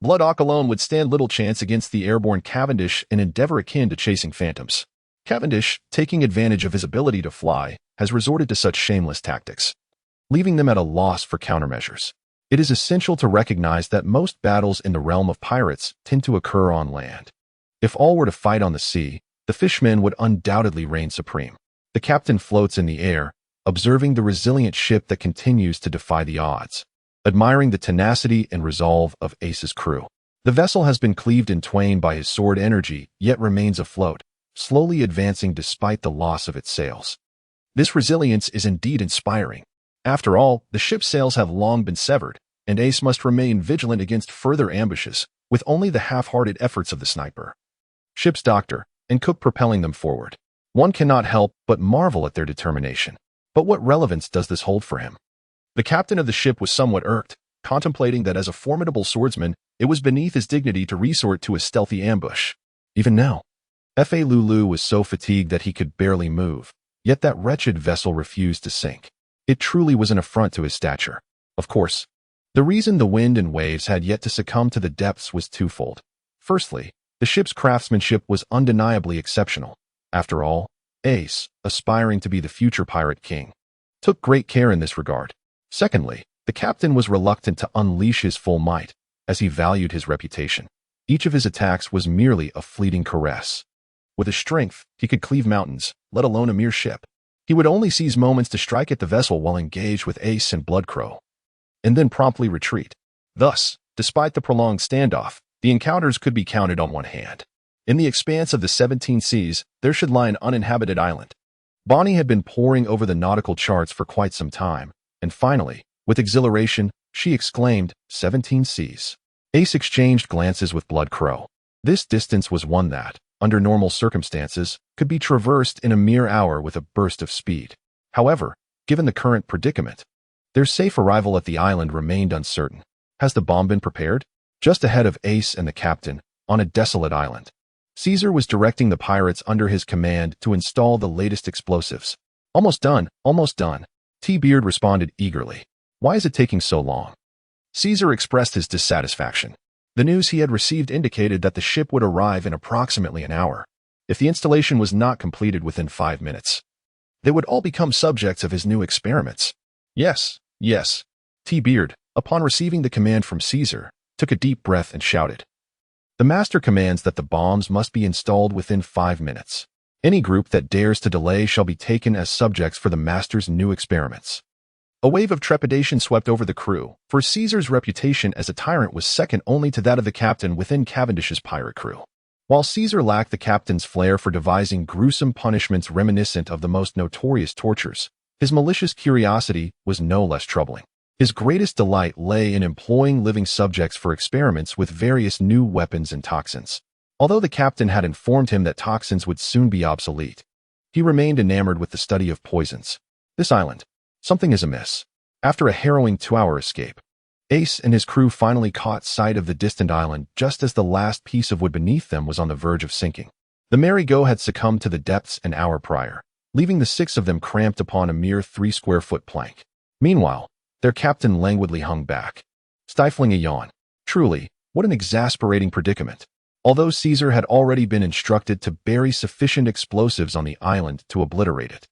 Bloodhawk alone would stand little chance against the airborne Cavendish, an endeavor akin to chasing phantoms. Cavendish, taking advantage of his ability to fly, has resorted to such shameless tactics, leaving them at a loss for countermeasures. It is essential to recognize that most battles in the realm of pirates tend to occur on land. If all were to fight on the sea, the fishmen would undoubtedly reign supreme. The captain floats in the air, observing the resilient ship that continues to defy the odds, admiring the tenacity and resolve of Ace's crew. The vessel has been cleaved in twain by his sword energy, yet remains afloat, slowly advancing despite the loss of its sails. This resilience is indeed inspiring. After all, the ship's sails have long been severed, and Ace must remain vigilant against further ambushes, with only the half-hearted efforts of the sniper, ship's doctor, and cook propelling them forward. One cannot help but marvel at their determination. But what relevance does this hold for him? The captain of the ship was somewhat irked, contemplating that as a formidable swordsman, it was beneath his dignity to resort to a stealthy ambush. Even now, F.A. Lulu was so fatigued that he could barely move, yet that wretched vessel refused to sink. It truly was an affront to his stature. Of course, the reason the wind and waves had yet to succumb to the depths was twofold. Firstly, the ship's craftsmanship was undeniably exceptional. After all, Ace, aspiring to be the future pirate king, took great care in this regard. Secondly, the captain was reluctant to unleash his full might, as he valued his reputation. Each of his attacks was merely a fleeting caress. With his strength, he could cleave mountains, let alone a mere ship. He would only seize moments to strike at the vessel while engaged with Ace and Bloodcrow, and then promptly retreat. Thus, despite the prolonged standoff, the encounters could be counted on one hand. In the expanse of the 17 seas, there should lie an uninhabited island. Bonnie had been poring over the nautical charts for quite some time, and finally, with exhilaration, she exclaimed, 17 seas. Ace exchanged glances with Bloodcrow. This distance was one that, under normal circumstances, could be traversed in a mere hour with a burst of speed. However, given the current predicament, their safe arrival at the island remained uncertain. Has the bomb been prepared? Just ahead of Ace and the captain, on a desolate island, Caesar was directing the pirates under his command to install the latest explosives. Almost done, almost done. T-Beard responded eagerly. Why is it taking so long? Caesar expressed his dissatisfaction. The news he had received indicated that the ship would arrive in approximately an hour. If the installation was not completed within 5 minutes, they would all become subjects of his new experiments. Yes, yes. T-Beard, upon receiving the command from Caesar, took a deep breath and shouted. The master commands that the bombs must be installed within 5 minutes. Any group that dares to delay shall be taken as subjects for the master's new experiments. A wave of trepidation swept over the crew, for Caesar's reputation as a tyrant was second only to that of the captain within Cavendish's pirate crew. While Caesar lacked the captain's flair for devising gruesome punishments reminiscent of the most notorious tortures, his malicious curiosity was no less troubling. His greatest delight lay in employing living subjects for experiments with various new weapons and toxins. Although the captain had informed him that toxins would soon be obsolete, he remained enamored with the study of poisons. This island. Something is amiss. After a harrowing 2-hour escape, Ace and his crew finally caught sight of the distant island just as the last piece of wood beneath them was on the verge of sinking. The Mary Go had succumbed to the depths an hour prior, leaving the 6 of them cramped upon a mere 3-square-foot plank. Meanwhile, their captain languidly hung back, stifling a yawn. Truly, what an exasperating predicament. Although Caesar had already been instructed to bury sufficient explosives on the island to obliterate it,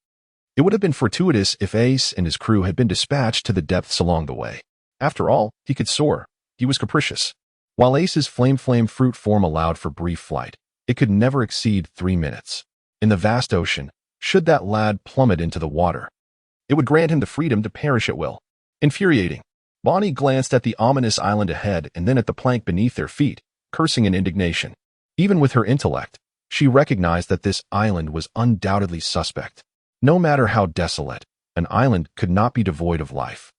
it would have been fortuitous if Ace and his crew had been dispatched to the depths along the way. After all, he could soar. He was capricious. While Ace's flame fruit form allowed for brief flight, it could never exceed 3 minutes. In the vast ocean, should that lad plummet into the water, it would grant him the freedom to perish at will. Infuriating. Bonnie glanced at the ominous island ahead and then at the plank beneath their feet, cursing in indignation. Even with her intellect, she recognized that this island was undoubtedly suspect. No matter how desolate, an island could not be devoid of life.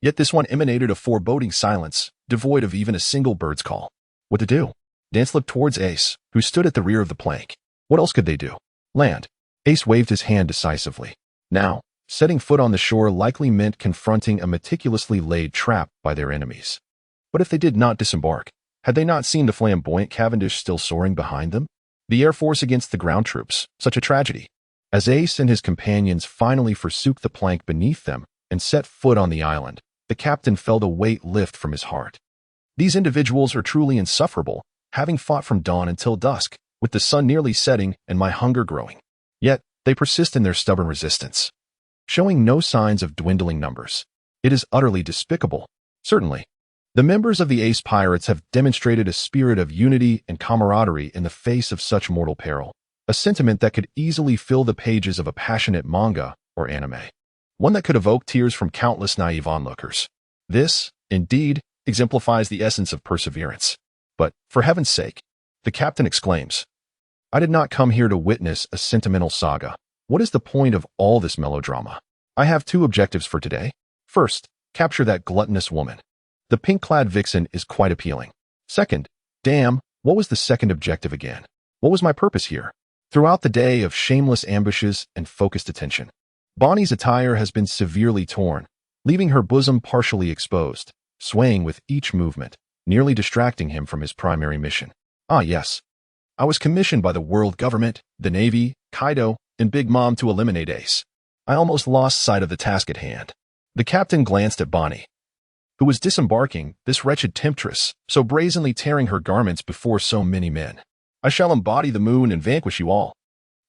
Yet this one emanated a foreboding silence, devoid of even a single bird's call. What to do? Dan slipped towards Ace, who stood at the rear of the plank. What else could they do? Land. Ace waved his hand decisively. Now, setting foot on the shore likely meant confronting a meticulously laid trap by their enemies. But if they did not disembark, had they not seen the flamboyant Cavendish still soaring behind them? The Air Force against the ground troops, such a tragedy. As Ace and his companions finally forsook the plank beneath them and set foot on the island, the captain felt a weight lift from his heart. These individuals are truly insufferable, having fought from dawn until dusk, with the sun nearly setting and my hunger growing. Yet, they persist in their stubborn resistance, showing no signs of dwindling numbers. It is utterly despicable. Certainly, the members of the Ace Pirates have demonstrated a spirit of unity and camaraderie in the face of such mortal peril, a sentiment that could easily fill the pages of a passionate manga or anime, one that could evoke tears from countless naive onlookers. This, indeed, exemplifies the essence of perseverance. But, for heaven's sake, the captain exclaims, I did not come here to witness a sentimental saga. What is the point of all this melodrama? I have two objectives for today. First, capture that gluttonous woman. The pink-clad vixen is quite appealing. Second, damn, what was the second objective again? What was my purpose here? Throughout the day of shameless ambushes and focused attention, Bonnie's attire has been severely torn, leaving her bosom partially exposed, swaying with each movement, nearly distracting him from his primary mission. Ah, yes. I was commissioned by the world government, the Navy, Kaido, and Big Mom to eliminate Ace. I almost lost sight of the task at hand. The captain glanced at Bonnie, who was disembarking, this wretched temptress, so brazenly tearing her garments before so many men. I shall embody the moon and vanquish you all.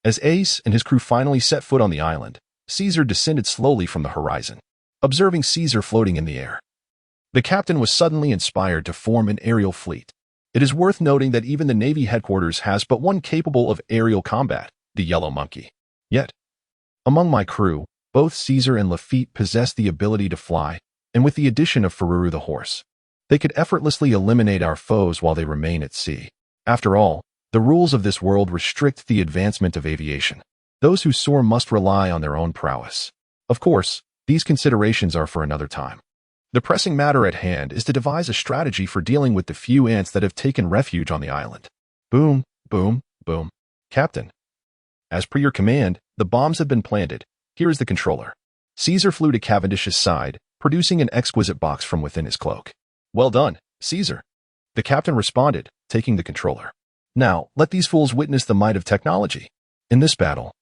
As Ace and his crew finally set foot on the island, Caesar descended slowly from the horizon, observing Caesar floating in the air. The captain was suddenly inspired to form an aerial fleet. It is worth noting that even the Navy headquarters has but one capable of aerial combat, the Yellow Monkey. Yet, among my crew, both Caesar and Lafitte possess the ability to fly, and with the addition of Fervor the horse, they could effortlessly eliminate our foes while they remain at sea. After all, the rules of this world restrict the advancement of aviation. Those who soar must rely on their own prowess. Of course, these considerations are for another time. The pressing matter at hand is to devise a strategy for dealing with the few ants that have taken refuge on the island. Boom, boom, boom. Captain, as per your command, the bombs have been planted. Here is the controller. Caesar flew to Cavendish's side, producing an exquisite box from within his cloak. Well done, Caesar. The captain responded, taking the controller. Now, let these fools witness the might of technology. In this battle,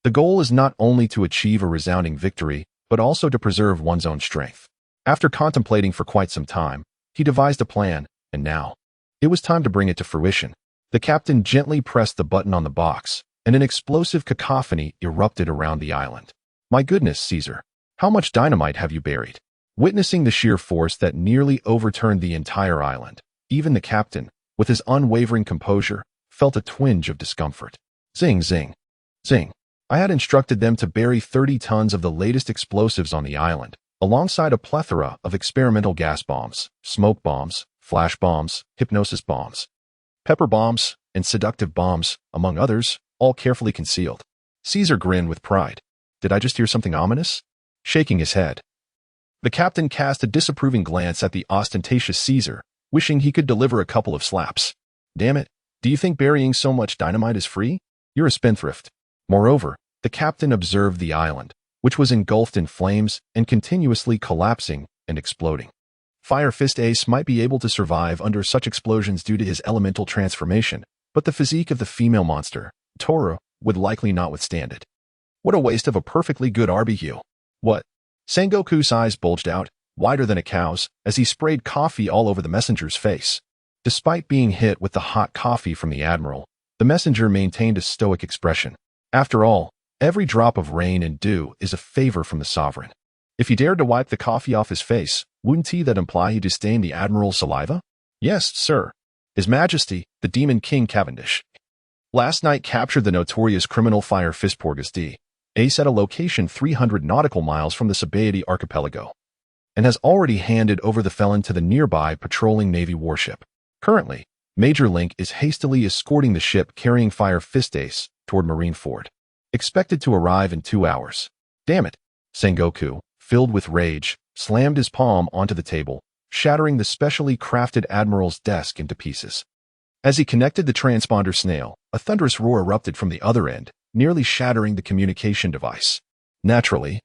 the goal is not only to achieve a resounding victory, but also to preserve one's own strength. After contemplating for quite some time, he devised a plan, and now, it was time to bring it to fruition. The captain gently pressed the button on the box, and an explosive cacophony erupted around the island. My goodness, Caesar, how much dynamite have you buried? Witnessing the sheer force that nearly overturned the entire island, even the captain, with his unwavering composure, felt a twinge of discomfort. Zing, zing, zing. I had instructed them to bury 30 tons of the latest explosives on the island, alongside a plethora of experimental gas bombs, smoke bombs, flash bombs, hypnosis bombs, pepper bombs, and seductive bombs, among others, all carefully concealed. Caesar grinned with pride. Did I just hear something ominous? Shaking his head, the captain cast a disapproving glance at the ostentatious Caesar, wishing he could deliver a couple of slaps. Damn it, do you think burying so much dynamite is free? You're a spendthrift. Moreover, the captain observed the island, which was engulfed in flames and continuously collapsing and exploding. Fire Fist Ace might be able to survive under such explosions due to his elemental transformation, but the physique of the female monster, Tora, would likely not withstand it. What a waste of a perfectly good barbecue. What? Sengoku's eyes bulged out, wider than a cow's, as he sprayed coffee all over the messenger's face. Despite being hit with the hot coffee from the admiral, the messenger maintained a stoic expression. After all, every drop of rain and dew is a favor from the sovereign. If he dared to wipe the coffee off his face, wouldn't he that imply he disdained the admiral's saliva? Yes, sir. His Majesty, the Demon King Cavendish, last night captured the notorious criminal Fire Fist Porgus Ace at a location 300 nautical miles from the Sabaody archipelago, and has already handed over the felon to the nearby patrolling Navy warship. Currently, Major Link is hastily escorting the ship carrying Fire Fist Ace toward Marineford, expected to arrive in 2 hours. Damn it! Sengoku, filled with rage, slammed his palm onto the table, shattering the specially crafted admiral's desk into pieces. As he connected the transponder snail, a thunderous roar erupted from the other end, nearly shattering the communication device. Naturally,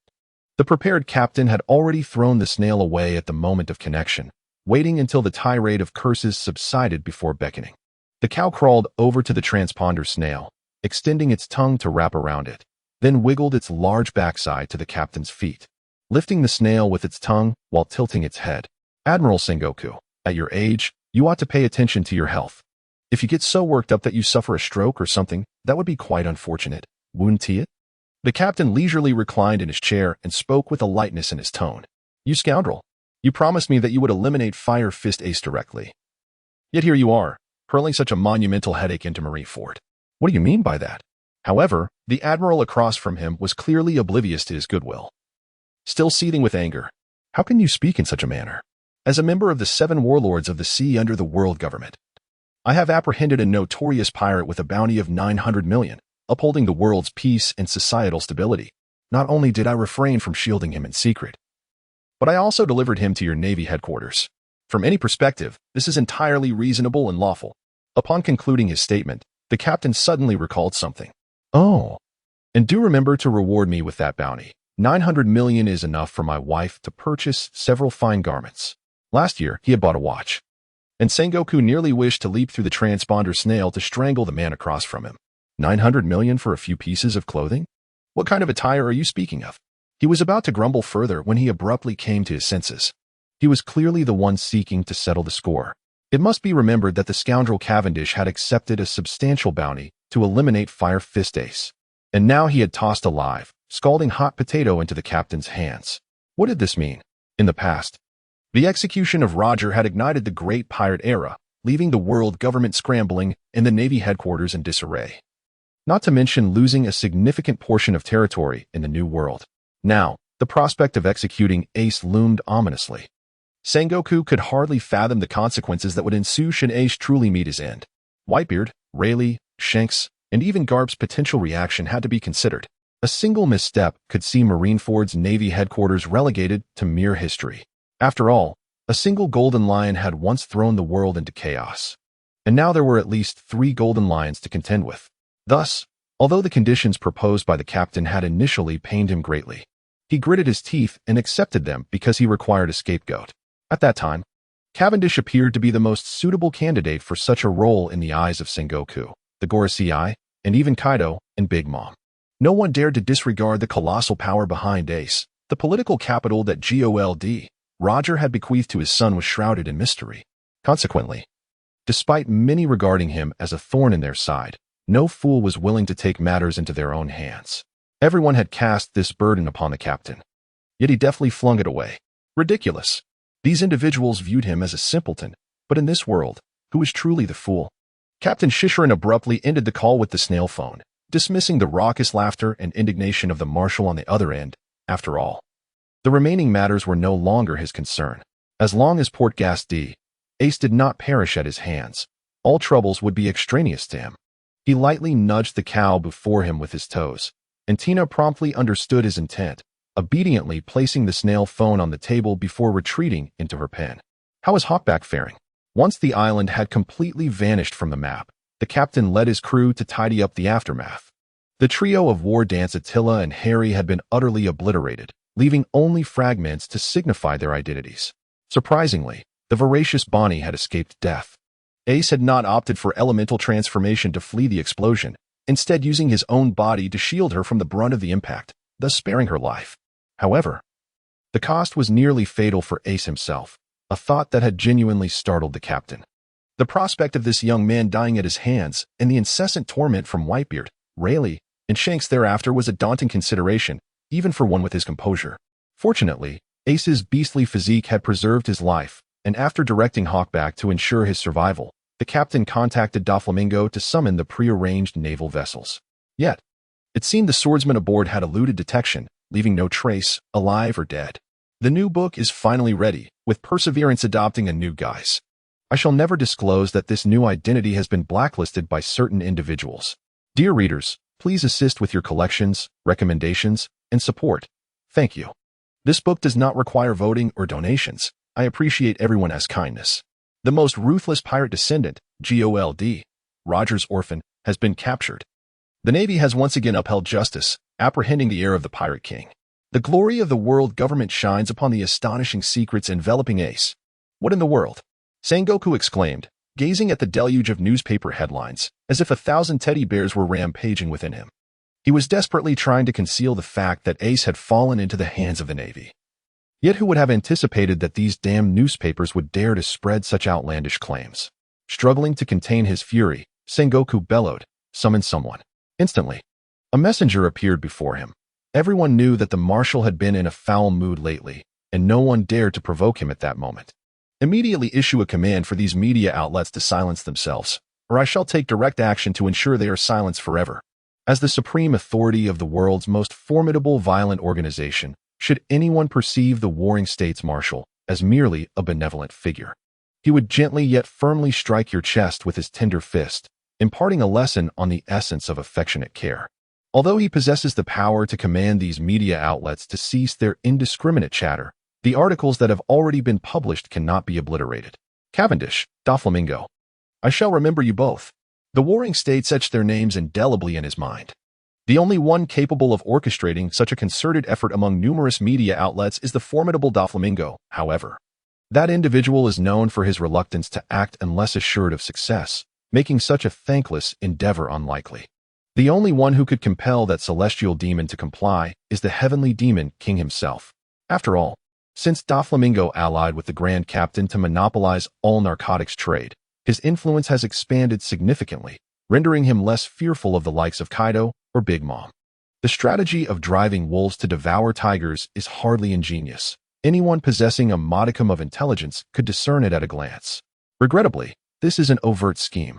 the prepared captain had already thrown the snail away at the moment of connection, waiting until the tirade of curses subsided before beckoning. The cow crawled over to the transponder snail, extending its tongue to wrap around it, then wiggled its large backside to the captain's feet, lifting the snail with its tongue while tilting its head. Admiral Sengoku, at your age, you ought to pay attention to your health. If you get so worked up that you suffer a stroke or something, that would be quite unfortunate, wouldn't it? The captain leisurely reclined in his chair and spoke with a lightness in his tone. You scoundrel. You promised me that you would eliminate Fire Fist Ace directly. Yet here you are, hurling such a monumental headache into Marineford. What do you mean by that? However, the admiral across from him was clearly oblivious to his goodwill. Still seething with anger. How can you speak in such a manner? As a member of the 7 warlords of the sea under the world government, I have apprehended a notorious pirate with a bounty of 900 million, upholding the world's peace and societal stability. Not only did I refrain from shielding him in secret, but I also delivered him to your Navy headquarters. From any perspective, this is entirely reasonable and lawful. Upon concluding his statement, the captain suddenly recalled something. Oh, and do remember to reward me with that bounty. 900 million is enough for my wife to purchase several fine garments. Last year, he had bought a watch. And Sengoku nearly wished to leap through the transponder snail to strangle the man across from him. 900 million for a few pieces of clothing? What kind of attire are you speaking of? He was about to grumble further when he abruptly came to his senses. He was clearly the one seeking to settle the score. It must be remembered that the scoundrel Cavendish had accepted a substantial bounty to eliminate Fire Fist Ace. And now he had tossed a live, scalding hot potato into the captain's hands. What did this mean? In the past, the execution of Roger had ignited the great pirate era, leaving the world government scrambling and the Navy headquarters in disarray. Not to mention losing a significant portion of territory in the New World. Now, the prospect of executing Ace loomed ominously. Sengoku could hardly fathom the consequences that would ensue should Ace truly meet his end. Whitebeard, Rayleigh, Shanks, and even Garp's potential reaction had to be considered. A single misstep could see Marineford's Navy headquarters relegated to mere history. After all, a single Golden Lion had once thrown the world into chaos. And now there were at least 3 Golden Lions to contend with. Thus, although the conditions proposed by the captain had initially pained him greatly, he gritted his teeth and accepted them because he required a scapegoat. At that time, Cavendish appeared to be the most suitable candidate for such a role in the eyes of Sengoku, the Gorosei, and even Kaido and Big Mom. No one dared to disregard the colossal power behind Ace. The political capital that Gold Roger had bequeathed to his son was shrouded in mystery. Consequently, despite many regarding him as a thorn in their side, no fool was willing to take matters into their own hands. Everyone had cast this burden upon the captain. Yet he deftly flung it away. Ridiculous. These individuals viewed him as a simpleton, but in this world, who is truly the fool? Captain Shishirin abruptly ended the call with the snail phone, dismissing the raucous laughter and indignation of the marshal on the other end. After all, the remaining matters were no longer his concern. As long as Port Gas D, Ace did not perish at his hands, all troubles would be extraneous to him. He lightly nudged the cow before him with his toes, and Tina promptly understood his intent, obediently placing the snail phone on the table before retreating into her pen. How was Hawkback faring? Once the island had completely vanished from the map, the captain led his crew to tidy up the aftermath. The trio of War Dance Attila and Harry had been utterly obliterated, leaving only fragments to signify their identities. Surprisingly, the voracious Bonnie had escaped death. Ace had not opted for elemental transformation to flee the explosion, instead using his own body to shield her from the brunt of the impact, thus sparing her life. However, the cost was nearly fatal for Ace himself, a thought that had genuinely startled the captain. The prospect of this young man dying at his hands and the incessant torment from Whitebeard, Rayleigh, and Shanks thereafter was a daunting consideration, even for one with his composure. Fortunately, Ace's beastly physique had preserved his life, and after directing Hawkback to ensure his survival, the captain contacted Doflamingo to summon the prearranged naval vessels. Yet, it seemed the swordsman aboard had eluded detection, leaving no trace, alive or dead. The new book is finally ready, with Perseverance adopting a new guise. I shall never disclose that this new identity has been blacklisted by certain individuals. Dear readers, please assist with your collections, recommendations, and support. Thank you. This book does not require voting or donations. I appreciate everyone's kindness. The most ruthless pirate descendant, Gold, Roger's orphan, has been captured. The Navy has once again upheld justice, apprehending the heir of the Pirate King. The glory of the world government shines upon the astonishing secrets enveloping Ace. What in the world? Sengoku exclaimed, gazing at the deluge of newspaper headlines, as if 1,000 teddy bears were rampaging within him. He was desperately trying to conceal the fact that Ace had fallen into the hands of the Navy. Yet who would have anticipated that these damned newspapers would dare to spread such outlandish claims? Struggling to contain his fury, Sengoku bellowed, "Summon someone." Instantly, a messenger appeared before him. Everyone knew that the marshal had been in a foul mood lately, and no one dared to provoke him at that moment. Immediately issue a command for these media outlets to silence themselves, or I shall take direct action to ensure they are silenced forever. As the supreme authority of the world's most formidable violent organization, should anyone perceive the warring states marshal as merely a benevolent figure, he would gently yet firmly strike your chest with his tender fist, imparting a lesson on the essence of affectionate care. Although he possesses the power to command these media outlets to cease their indiscriminate chatter, the articles that have already been published cannot be obliterated. Cavendish, Doflamingo. I shall remember you both. The warring states etched their names indelibly in his mind. The only one capable of orchestrating such a concerted effort among numerous media outlets is the formidable Doflamingo, however. That individual is known for his reluctance to act unless assured of success, making such a thankless endeavor unlikely. The only one who could compel that celestial demon to comply is the heavenly demon king himself. After all, since Doflamingo allied with the Grand Captain to monopolize all narcotics trade, his influence has expanded significantly, rendering him less fearful of the likes of Kaido or Big Mom. The strategy of driving wolves to devour tigers is hardly ingenious. Anyone possessing a modicum of intelligence could discern it at a glance. Regrettably, this is an overt scheme.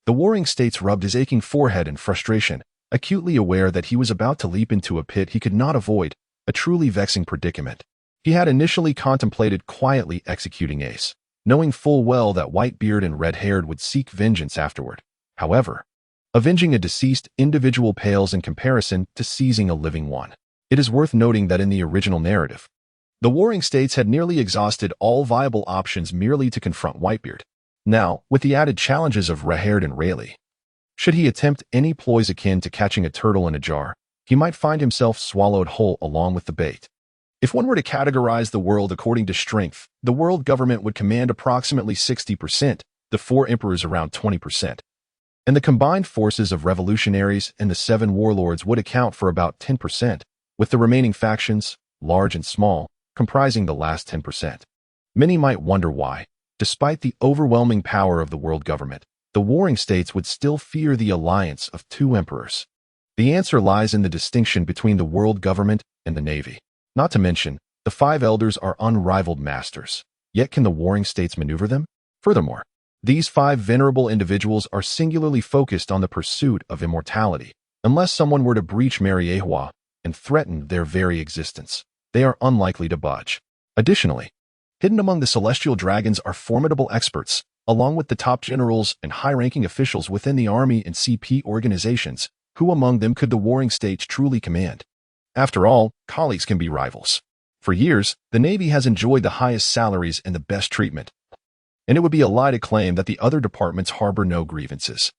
The warring states rubbed his aching forehead in frustration, acutely aware that he was about to leap into a pit he could not avoid, a truly vexing predicament. He had initially contemplated quietly executing Ace, knowing full well that Whitebeard and Red-Haired would seek vengeance afterward. However, avenging a deceased individual pales in comparison to seizing a living one. It is worth noting that in the original narrative, the warring states had nearly exhausted all viable options merely to confront Whitebeard. Now, with the added challenges of Red-Haired and Rayleigh, should he attempt any ploys akin to catching a turtle in a jar, he might find himself swallowed whole along with the bait. If one were to categorize the world according to strength, the world government would command approximately 60%, the four emperors around 20%. And the combined forces of revolutionaries and the 7 warlords would account for about 10%, with the remaining factions, large and small, comprising the last 10%. Many might wonder why, despite the overwhelming power of the world government, the warring states would still fear the alliance of 2 emperors. The answer lies in the distinction between the world government and the Navy. Not to mention, the 5 elders are unrivaled masters. Yet can the warring states maneuver them? Furthermore, these 5 venerable individuals are singularly focused on the pursuit of immortality. Unless someone were to breach Mariehua and threaten their very existence, they are unlikely to budge. Additionally, hidden among the celestial dragons are formidable experts, along with the top generals and high-ranking officials within the Army and CP organizations. Who among them could the warring states truly command? After all, colleagues can be rivals. For years, the Navy has enjoyed the highest salaries and the best treatment, and it would be a lie to claim that the other departments harbor no grievances.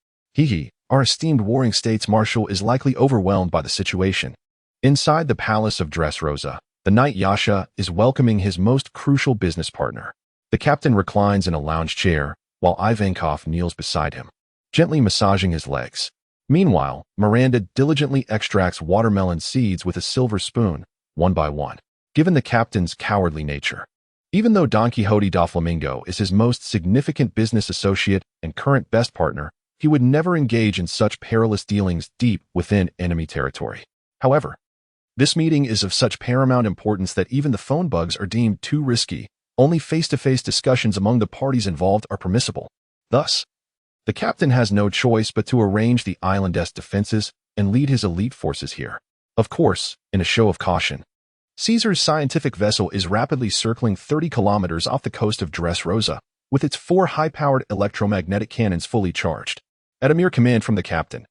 Our esteemed warring states marshal is likely overwhelmed by the situation. Inside the palace of Dressrosa, the knight Yasha is welcoming his most crucial business partner. The captain reclines in a lounge chair, while Ivankov kneels beside him, gently massaging his legs. Meanwhile, Miranda diligently extracts watermelon seeds with a silver spoon, one by one, given the captain's cowardly nature. Even though Don Quixote Doflamingo is his most significant business associate and current best partner, he would never engage in such perilous dealings deep within enemy territory. However, this meeting is of such paramount importance that even the phone bugs are deemed too risky. Only face-to-face discussions among the parties involved are permissible. Thus, the captain has no choice but to arrange the island-esque defenses and lead his elite forces here. Of course, in a show of caution, Caesar's scientific vessel is rapidly circling 30 kilometers off the coast of Dressrosa, with its 4 high-powered electromagnetic cannons fully charged. At a mere command from the captain,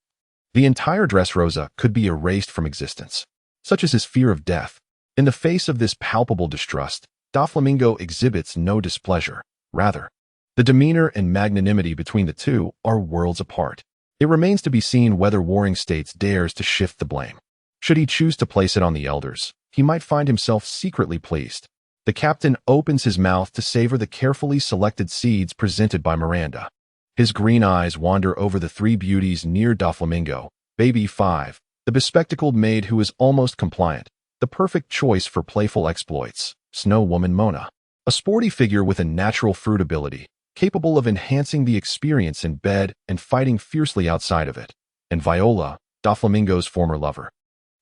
the entire Dressrosa could be erased from existence. Such is his fear of death. In the face of this palpable distrust, Doflamingo exhibits no displeasure. Rather, the demeanor and magnanimity between the two are worlds apart. It remains to be seen whether warring states dares to shift the blame. Should he choose to place it on the elders, he might find himself secretly pleased. The captain opens his mouth to savor the carefully selected seeds presented by Miranda. His green eyes wander over the three beauties near Doflamingo, baby 5, the bespectacled maid who is almost compliant, the perfect choice for playful exploits, Snow Woman Mona, a sporty figure with a natural fruit ability, capable of enhancing the experience in bed and fighting fiercely outside of it, and Viola, Doflamingo's former lover,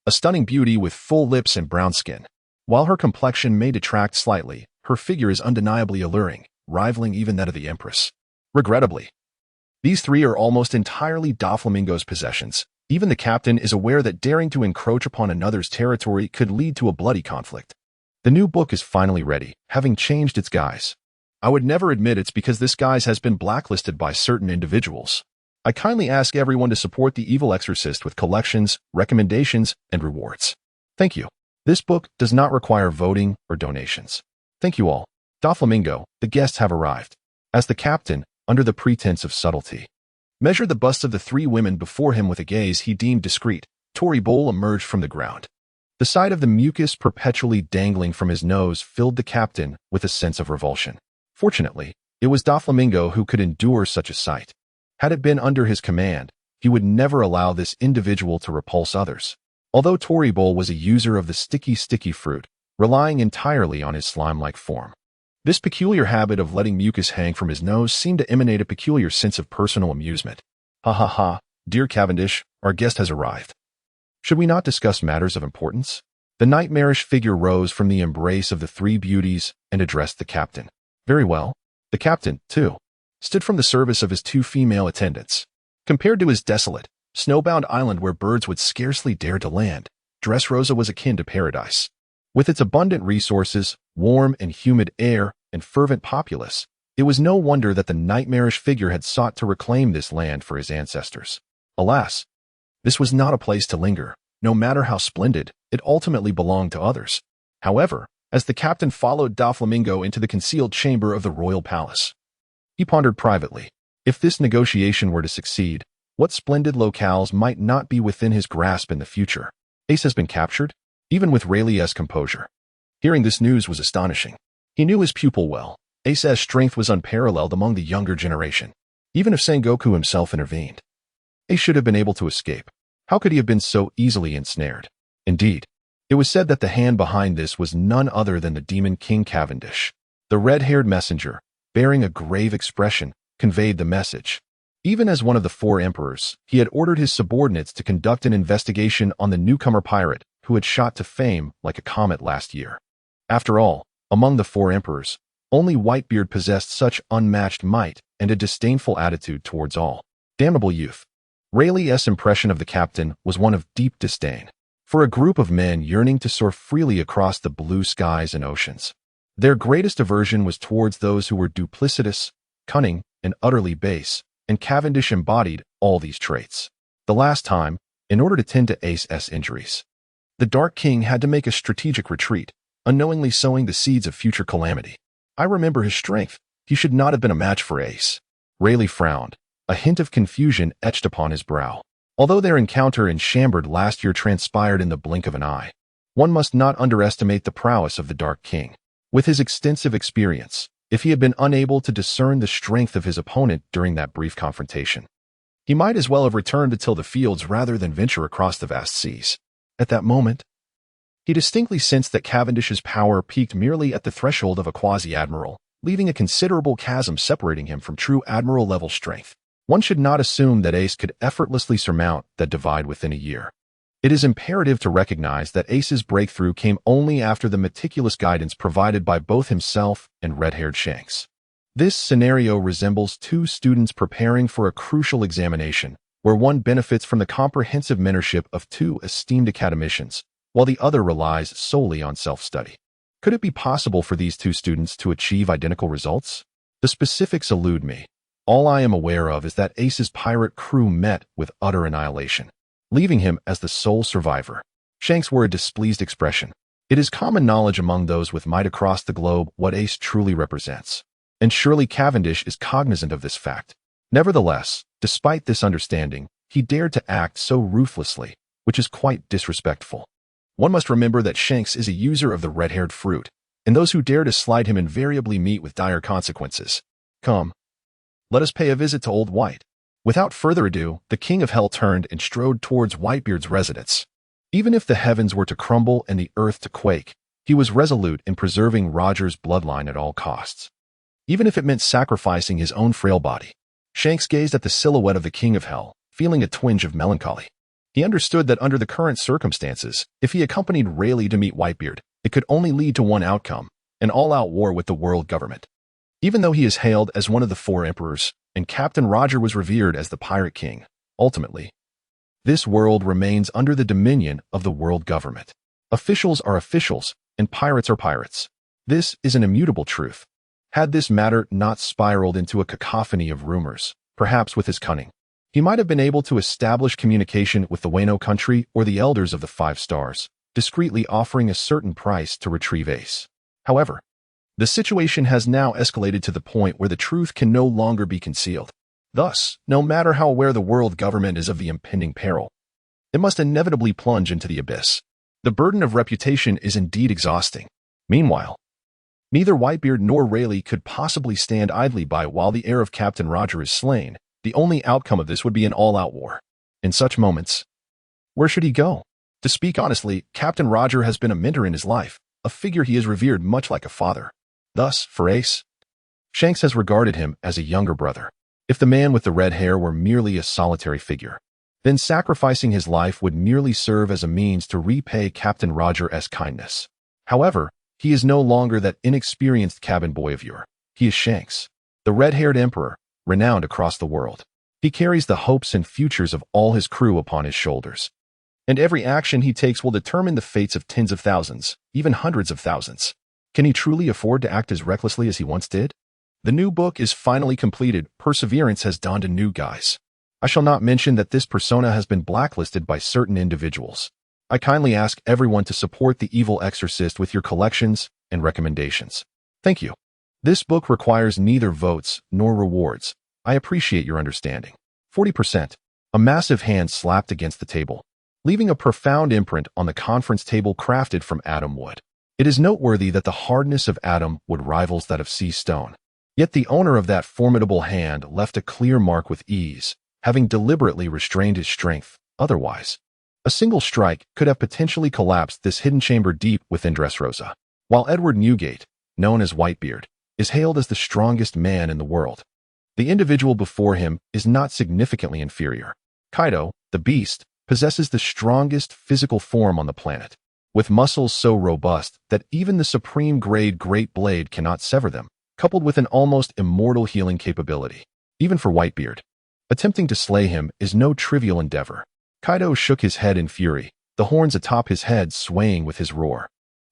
a stunning beauty with full lips and brown skin. While her complexion may detract slightly, her figure is undeniably alluring, rivaling even that of the Empress. Regrettably, these three are almost entirely Doflamingo's possessions. Even the captain is aware that daring to encroach upon another's territory could lead to a bloody conflict. The new book is finally ready, having changed its guise. I would never admit it's because this guise has been blacklisted by certain individuals. I kindly ask everyone to support The Evil Exorcist with collections, recommendations, and rewards. Thank you. This book does not require voting or donations. Thank you all. Doflamingo, the guests have arrived. As the captain, under the pretense of subtlety, measured the busts of the three women before him with a gaze he deemed discreet, Tory Bowl emerged from the ground. The sight of the mucus perpetually dangling from his nose filled the captain with a sense of revulsion. Fortunately, it was Doflamingo who could endure such a sight. Had it been under his command, he would never allow this individual to repulse others. Although Tory Bowl was a user of the sticky fruit, relying entirely on his slime-like form, this peculiar habit of letting mucus hang from his nose seemed to emanate a peculiar sense of personal amusement. Ha ha ha, dear Cavendish, our guest has arrived. Should we not discuss matters of importance? The nightmarish figure rose from the embrace of the three beauties and addressed the captain. Very well. The captain, too, stood from the service of his two female attendants. Compared to his desolate, snowbound island where birds would scarcely dare to land, Dressrosa was akin to paradise. With its abundant resources, warm and humid air, and fervent populace, it was no wonder that the nightmarish figure had sought to reclaim this land for his ancestors. Alas, this was not a place to linger. No matter how splendid, it ultimately belonged to others. However, as the captain followed Doflamingo into the concealed chamber of the royal palace, he pondered privately, if this negotiation were to succeed, what splendid locales might not be within his grasp in the future. Ace has been captured, even with Rayleigh's composure. Hearing this news was astonishing. He knew his pupil well. Ace's strength was unparalleled among the younger generation. Even if Sengoku himself intervened, Ace should have been able to escape. How could he have been so easily ensnared? Indeed, it was said that the hand behind this was none other than the demon King Cavendish. The red-haired messenger, bearing a grave expression, conveyed the message. Even as one of the four emperors, he had ordered his subordinates to conduct an investigation on the newcomer pirate who had shot to fame like a comet last year. After all, among the four emperors, only Whitebeard possessed such unmatched might and a disdainful attitude towards all. Damnable youth. Rayleigh's impression of the captain was one of deep disdain. For a group of men yearning to soar freely across the blue skies and oceans, their greatest aversion was towards those who were duplicitous, cunning, and utterly base, and Cavendish embodied all these traits. The last time, in order to tend to Ace's injuries, the Dark King had to make a strategic retreat, unknowingly sowing the seeds of future calamity. I remember his strength. He should not have been a match for Ace. Rayleigh frowned, a hint of confusion etched upon his brow. Although their encounter in Chambord last year transpired in the blink of an eye, one must not underestimate the prowess of the Dark King. With his extensive experience, if he had been unable to discern the strength of his opponent during that brief confrontation, he might as well have returned to till the fields rather than venture across the vast seas. At that moment, he distinctly sensed that Cavendish's power peaked merely at the threshold of a quasi-admiral, leaving a considerable chasm separating him from true admiral-level strength. One should not assume that Ace could effortlessly surmount that divide within a year. It is imperative to recognize that Ace's breakthrough came only after the meticulous guidance provided by both himself and red-haired Shanks. This scenario resembles two students preparing for a crucial examination, where one benefits from the comprehensive mentorship of two esteemed academicians, while the other relies solely on self-study. Could it be possible for these two students to achieve identical results? The specifics elude me. All I am aware of is that Ace's pirate crew met with utter annihilation, leaving him as the sole survivor. Shanks wore a displeased expression. It is common knowledge among those with might across the globe what Ace truly represents. And surely Cavendish is cognizant of this fact. Nevertheless, despite this understanding, he dared to act so ruthlessly, which is quite disrespectful. One must remember that Shanks is a user of the red-haired fruit, and those who dare to slight him invariably meet with dire consequences. Come, let us pay a visit to Old White. Without further ado, the King of Hell turned and strode towards Whitebeard's residence. Even if the heavens were to crumble and the earth to quake, he was resolute in preserving Roger's bloodline at all costs. Even if it meant sacrificing his own frail body. Shanks gazed at the silhouette of the King of Hell, feeling a twinge of melancholy. He understood that under the current circumstances, if he accompanied Rayleigh to meet Whitebeard, it could only lead to one outcome, an all-out war with the world government. Even though he is hailed as one of the four emperors, and Captain Roger was revered as the Pirate King, ultimately, this world remains under the dominion of the world government. Officials are officials, and pirates are pirates. This is an immutable truth. Had this matter not spiraled into a cacophony of rumors, perhaps with his cunning, he might have been able to establish communication with the Wano country or the elders of the Five Stars, discreetly offering a certain price to retrieve Ace. However, the situation has now escalated to the point where the truth can no longer be concealed. Thus, no matter how aware the world government is of the impending peril, it must inevitably plunge into the abyss. The burden of reputation is indeed exhausting. Meanwhile, neither Whitebeard nor Rayleigh could possibly stand idly by while the heir of Captain Roger is slain. The only outcome of this would be an all-out war. In such moments, where should he go? To speak honestly, Captain Roger has been a mentor in his life, a figure he has revered much like a father. Thus, for Ace, Shanks has regarded him as a younger brother. If the man with the red hair were merely a solitary figure, then sacrificing his life would merely serve as a means to repay Captain Roger's kindness. However, he is no longer that inexperienced cabin boy of yore. He is Shanks, the red-haired emperor, renowned across the world. He carries the hopes and futures of all his crew upon his shoulders. And every action he takes will determine the fates of tens of thousands, even hundreds of thousands. Can he truly afford to act as recklessly as he once did? The new book is finally completed. Perseverance has donned a new guise. I shall not mention that this persona has been blacklisted by certain individuals. I kindly ask everyone to support The Evil Exorcist with your collections and recommendations. Thank you. This book requires neither votes nor rewards. I appreciate your understanding. 40%. A massive hand slapped against the table, leaving a profound imprint on the conference table crafted from atom wood. It is noteworthy that the hardness of atom wood rivals that of sea stone. Yet the owner of that formidable hand left a clear mark with ease, having deliberately restrained his strength. Otherwise, a single strike could have potentially collapsed this hidden chamber deep within Dressrosa. While Edward Newgate, known as Whitebeard, is hailed as the strongest man in the world, the individual before him is not significantly inferior. Kaido, the beast, possesses the strongest physical form on the planet, with muscles so robust that even the supreme-grade Great Blade cannot sever them, coupled with an almost immortal healing capability. Even for Whitebeard, attempting to slay him is no trivial endeavor. Kaido shook his head in fury, the horns atop his head swaying with his roar.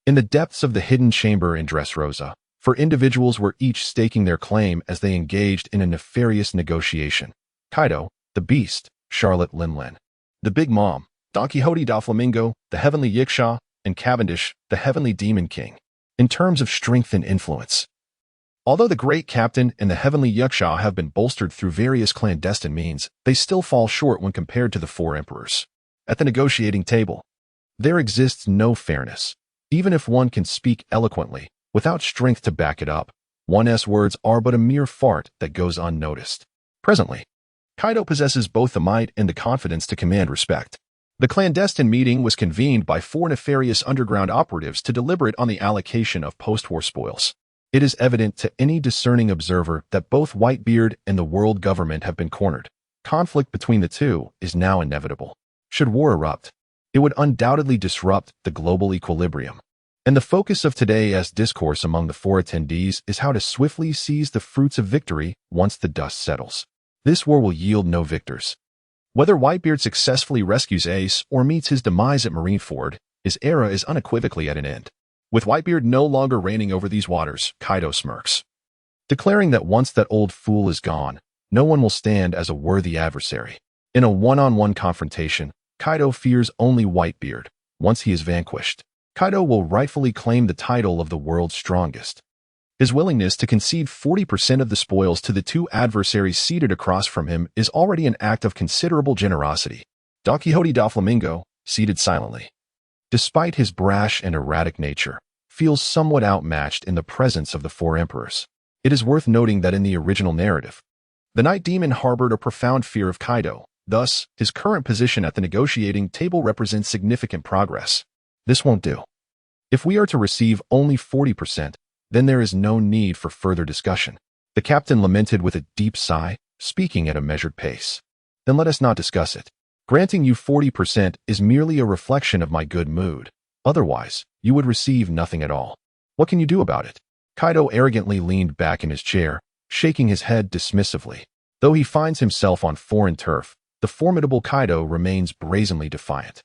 In the depths of the hidden chamber in Dressrosa, for individuals were each staking their claim as they engaged in a nefarious negotiation. Kaido, the Beast, Charlotte Linlin, the Big Mom, Don Quixote da Flamingo, the Heavenly Yiksha, and Cavendish, the Heavenly Demon King. In terms of strength and influence, although the Great Captain and the Heavenly Yiksha have been bolstered through various clandestine means, they still fall short when compared to the four emperors. At the negotiating table, there exists no fairness. Even if one can speak eloquently, without strength to back it up, one's words are but a mere fart that goes unnoticed. Presently, Kaido possesses both the might and the confidence to command respect. The clandestine meeting was convened by four nefarious underground operatives to deliberate on the allocation of post-war spoils. It is evident to any discerning observer that both Whitebeard and the world government have been cornered. Conflict between the two is now inevitable. Should war erupt, it would undoubtedly disrupt the global equilibrium. And the focus of today's discourse among the four attendees is how to swiftly seize the fruits of victory once the dust settles. This war will yield no victors. Whether Whitebeard successfully rescues Ace or meets his demise at Marineford, his era is unequivocally at an end. With Whitebeard no longer reigning over these waters, Kaido smirks, declaring that once that old fool is gone, no one will stand as a worthy adversary. In a one-on-one confrontation, Kaido fears only Whitebeard. Once he is vanquished, Kaido will rightfully claim the title of the world's strongest. His willingness to concede 40% of the spoils to the two adversaries seated across from him is already an act of considerable generosity. Don Quixote da Flamingo, seated silently, despite his brash and erratic nature, feels somewhat outmatched in the presence of the four emperors. It is worth noting that in the original narrative, the Night Demon harbored a profound fear of Kaido. Thus, his current position at the negotiating table represents significant progress. This won't do. If we are to receive only 40%, then there is no need for further discussion. The captain lamented with a deep sigh, speaking at a measured pace. Then let us not discuss it. Granting you 40% is merely a reflection of my good mood. Otherwise, you would receive nothing at all. What can you do about it? Kaido arrogantly leaned back in his chair, shaking his head dismissively. Though he finds himself on foreign turf, the formidable Kaido remains brazenly defiant.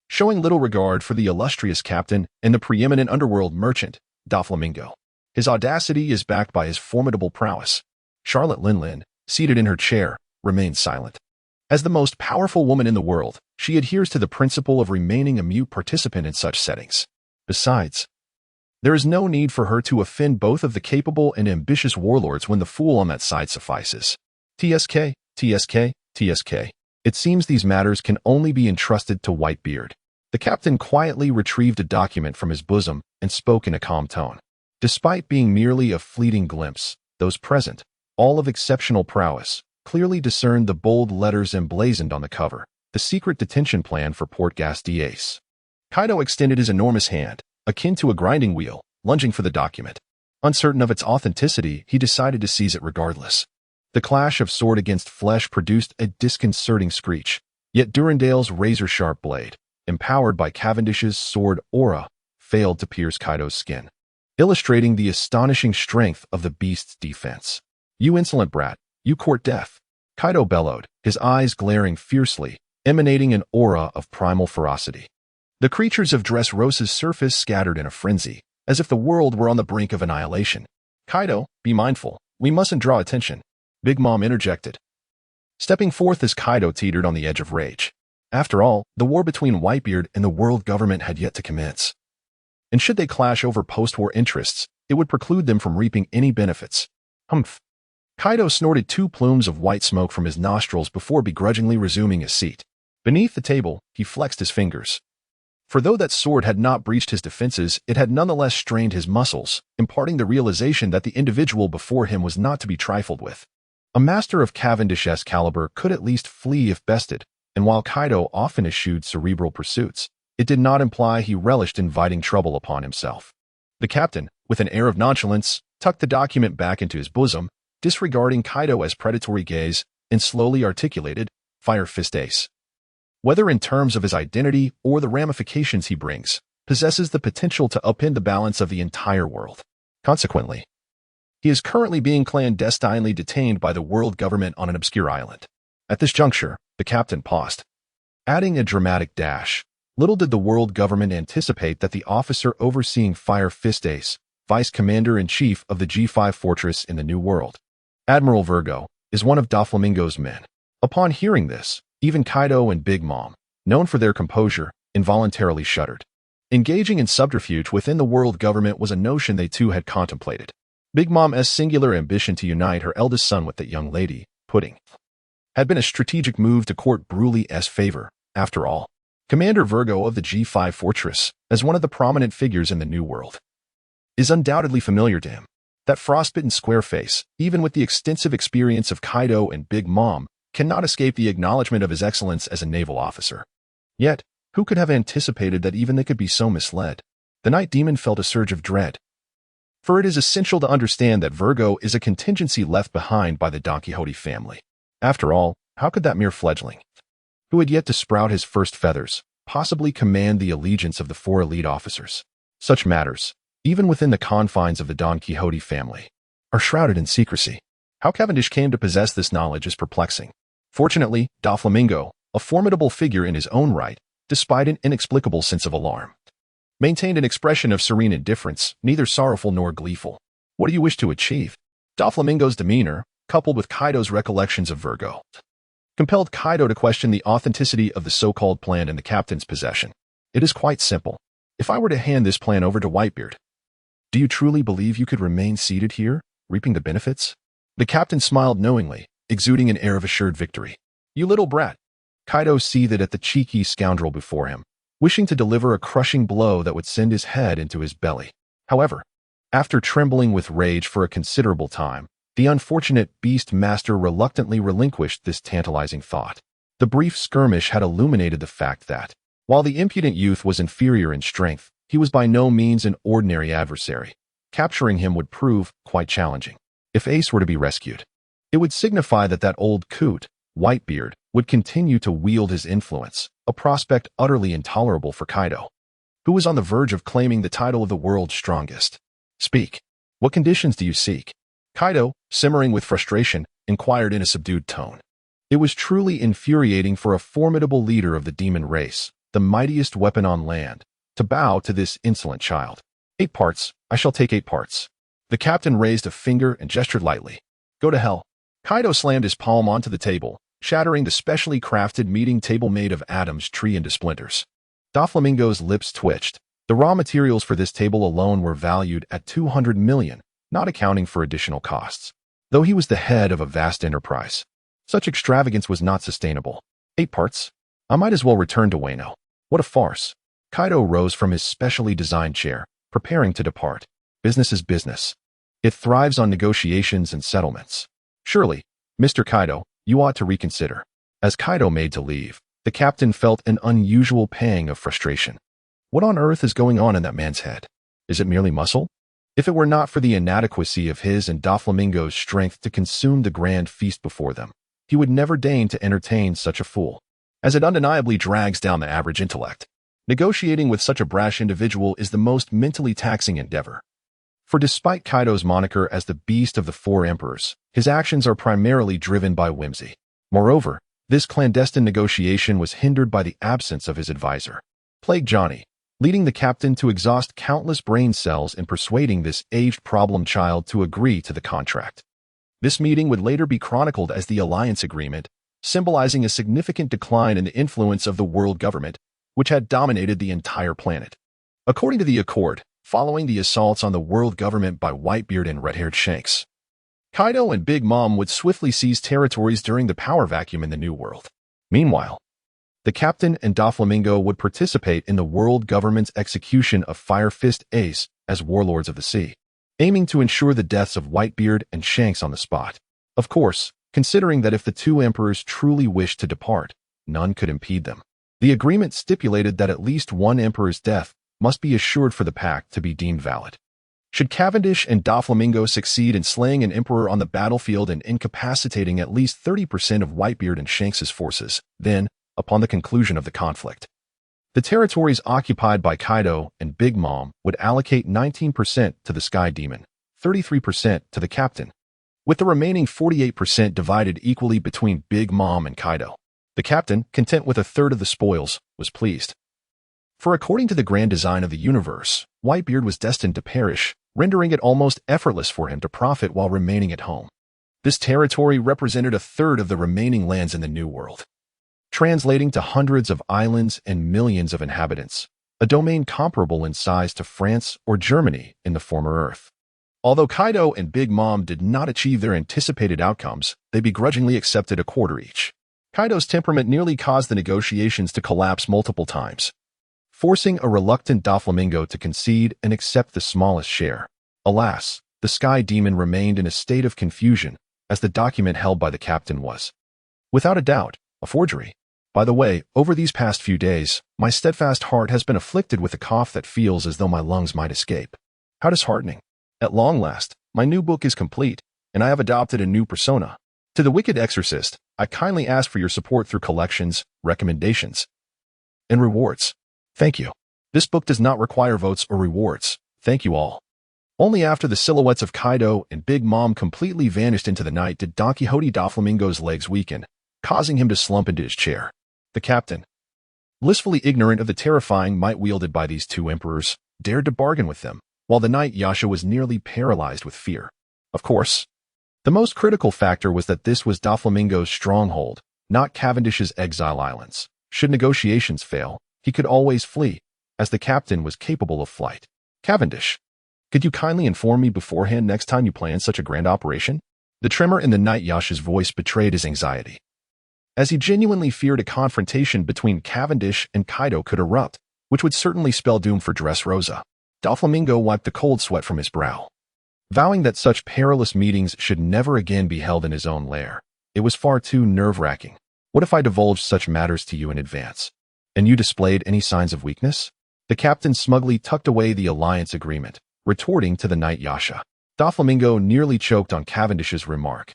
Showing little regard for the illustrious captain and the preeminent underworld merchant, Da Flamingo. His audacity is backed by his formidable prowess. Charlotte Linlin, seated in her chair, remains silent. As the most powerful woman in the world, she adheres to the principle of remaining a mute participant in such settings. Besides, there is no need for her to offend both of the capable and ambitious warlords when the fool on that side suffices. TSK, TSK, TSK. It seems these matters can only be entrusted to Whitebeard. The captain quietly retrieved a document from his bosom and spoke in a calm tone. Despite being merely a fleeting glimpse, those present, all of exceptional prowess, clearly discerned the bold letters emblazoned on the cover, the secret detention plan for Port Gas d'Ace. Kaido extended his enormous hand, akin to a grinding wheel, lunging for the document. Uncertain of its authenticity, he decided to seize it regardless. The clash of sword against flesh produced a disconcerting screech, yet Durandale's razor-sharp blade, empowered by Cavendish's sword aura, failed to pierce Kaido's skin, illustrating the astonishing strength of the beast's defense. "You insolent brat, you court death," Kaido bellowed, his eyes glaring fiercely, emanating an aura of primal ferocity. The creatures of Dressrosa's surface scattered in a frenzy, as if the world were on the brink of annihilation. "Kaido, be mindful, we mustn't draw attention," Big Mom interjected, stepping forth as Kaido teetered on the edge of rage. After all, the war between Whitebeard and the world government had yet to commence. And should they clash over post-war interests, it would preclude them from reaping any benefits. Humph. Kaido snorted 2 plumes of white smoke from his nostrils before begrudgingly resuming his seat. Beneath the table, he flexed his fingers. For though that sword had not breached his defenses, it had nonetheless strained his muscles, imparting the realization that the individual before him was not to be trifled with. A master of Cavendish's caliber could at least flee if bested, and while Kaido often eschewed cerebral pursuits, it did not imply he relished inviting trouble upon himself. The captain, with an air of nonchalance, tucked the document back into his bosom, disregarding Kaido's predatory gaze, and slowly articulated, "Fire Fist Ace. Whether in terms of his identity or the ramifications he brings, possesses the potential to upend the balance of the entire world. Consequently, he is currently being clandestinely detained by the world government on an obscure island." At this juncture, the captain paused, adding a dramatic dash. Little did the world government anticipate that the officer overseeing Fire Fist Ace, vice commander-in-chief of the G5 fortress in the New World, Admiral Virgo, is one of Doflamingo's men. Upon hearing this, even Kaido and Big Mom, known for their composure, involuntarily shuddered. Engaging in subterfuge within the world government was a notion they too had contemplated. Big Mom's singular ambition to unite her eldest son with that young lady, Pudding, had been a strategic move to court Brulee's favor. After all, Commander Virgo of the G5 fortress, as one of the prominent figures in the New World, is undoubtedly familiar to him. That frostbitten square face, even with the extensive experience of Kaido and Big Mom, cannot escape the acknowledgement of his excellence as a naval officer. Yet, who could have anticipated that even they could be so misled? The Night Demon felt a surge of dread. For it is essential to understand that Virgo is a contingency left behind by the Don Quixote family. After all, how could that mere fledgling, who had yet to sprout his first feathers, possibly command the allegiance of the 4 elite officers? Such matters, even within the confines of the Don Quixote family, are shrouded in secrecy. How Cavendish came to possess this knowledge is perplexing. Fortunately, Doflamingo, a formidable figure in his own right, despite an inexplicable sense of alarm, maintained an expression of serene indifference, neither sorrowful nor gleeful. "What do you wish to achieve?" Doflamingo's demeanor, coupled with Kaido's recollections of Virgo, compelled Kaido to question the authenticity of the so-called plan in the captain's possession. "It is quite simple. If I were to hand this plan over to Whitebeard, Do you truly believe you could remain seated here, reaping the benefits? The captain smiled knowingly, exuding an air of assured victory. You little brat. Kaido seethed at the cheeky scoundrel before him, wishing to deliver a crushing blow that would send his head into his belly. However, after trembling with rage for a considerable time, the unfortunate beast master reluctantly relinquished this tantalizing thought. The brief skirmish had illuminated the fact that, while the impudent youth was inferior in strength, he was by no means an ordinary adversary. Capturing him would prove quite challenging. If Ace were to be rescued, it would signify that old coot, Whitebeard, would continue to wield his influence, a prospect utterly intolerable for Kaido, who was on the verge of claiming the title of the world's strongest. Speak. What conditions do you seek? Kaido, simmering with frustration, inquired in a subdued tone. It was truly infuriating for a formidable leader of the demon race, the mightiest weapon on land, to bow to this insolent child. 8 parts, I shall take 8 parts. The captain raised a finger and gestured lightly. Go to hell. Kaido slammed his palm onto the table, shattering the specially crafted meeting table made of atoms tree into splinters. Doflamingo's lips twitched. The raw materials for this table alone were valued at 200 million, not accounting for additional costs. Though he was the head of a vast enterprise, such extravagance was not sustainable. 8 parts? I might as well return to Wano. What a farce. Kaido rose from his specially designed chair, preparing to depart. Business is business. It thrives on negotiations and settlements. Surely, Mr. Kaido, you ought to reconsider. As Kaido made to leave, the captain felt an unusual pang of frustration. What on earth is going on in that man's head? Is it merely muscle? If it were not for the inadequacy of his and Doflamingo's strength to consume the grand feast before them, he would never deign to entertain such a fool, as it undeniably drags down the average intellect. Negotiating with such a brash individual is the most mentally taxing endeavor. For despite Kaido's moniker as the Beast of the Four Emperors, his actions are primarily driven by whimsy. Moreover, this clandestine negotiation was hindered by the absence of his advisor, Plague Johnny, leading the captain to exhaust countless brain cells in persuading this aged problem child to agree to the contract. This meeting would later be chronicled as the Alliance Agreement, symbolizing a significant decline in the influence of the world government, which had dominated the entire planet. According to the Accord, following the assaults on the world government by Whitebeard and red-haired Shanks, Kaido and Big Mom would swiftly seize territories during the power vacuum in the New World. Meanwhile, the captain and Doflamingo would participate in the world government's execution of Fire Fist Ace as warlords of the sea, aiming to ensure the deaths of Whitebeard and Shanks on the spot. Of course, considering that if the two emperors truly wished to depart, none could impede them. The agreement stipulated that at least one emperor's death must be assured for the pact to be deemed valid. Should Cavendish and Doflamingo succeed in slaying an emperor on the battlefield and incapacitating at least 30% of Whitebeard and Shanks's forces, then, upon the conclusion of the conflict, the territories occupied by Kaido and Big Mom would allocate 19% to the Sky Demon, 33% to the captain, with the remaining 48% divided equally between Big Mom and Kaido. The captain, content with a third of the spoils, was pleased. For according to the grand design of the universe, Whitebeard was destined to perish, rendering it almost effortless for him to profit while remaining at home. This territory represented a third of the remaining lands in the New World, translating to hundreds of islands and millions of inhabitants, a domain comparable in size to France or Germany in the former Earth. Although Kaido and Big Mom did not achieve their anticipated outcomes, they begrudgingly accepted a quarter each. Kaido's temperament nearly caused the negotiations to collapse multiple times, forcing a reluctant Doflamingo to concede and accept the smallest share. Alas, the Sky Demon remained in a state of confusion, as the document held by the captain was, without a doubt, a forgery. By the way, over these past few days, my steadfast heart has been afflicted with a cough that feels as though my lungs might escape. How disheartening. At long last, my new book is complete, and I have adopted a new persona. To the wicked exorcist, I kindly ask for your support through collections, recommendations, and rewards. Thank you. This book does not require votes or rewards. Thank you all. Only after the silhouettes of Kaido and Big Mom completely vanished into the night did Don Quixote Doflamingo's legs weaken, causing him to slump into his chair. The captain, blissfully ignorant of the terrifying might wielded by these two emperors, dared to bargain with them, while the knight Yasha was nearly paralyzed with fear. Of course, the most critical factor was that this was Doflamingo's stronghold, not Cavendish's exile islands. Should negotiations fail, he could always flee, as the captain was capable of flight. Cavendish, Could you kindly inform me beforehand next time you plan such a grand operation? The tremor in the Knight Yasha's voice betrayed his anxiety, as he genuinely feared a confrontation between Cavendish and Kaido could erupt, which would certainly spell doom for Dressrosa. Doflamingo wiped the cold sweat from his brow, vowing that such perilous meetings should never again be held in his own lair. It was far too nerve-wracking. What if I divulged such matters to you in advance, and you displayed any signs of weakness? The captain smugly tucked away the alliance agreement, retorting to the Knight Yasha. Doflamingo nearly choked on Cavendish's remark.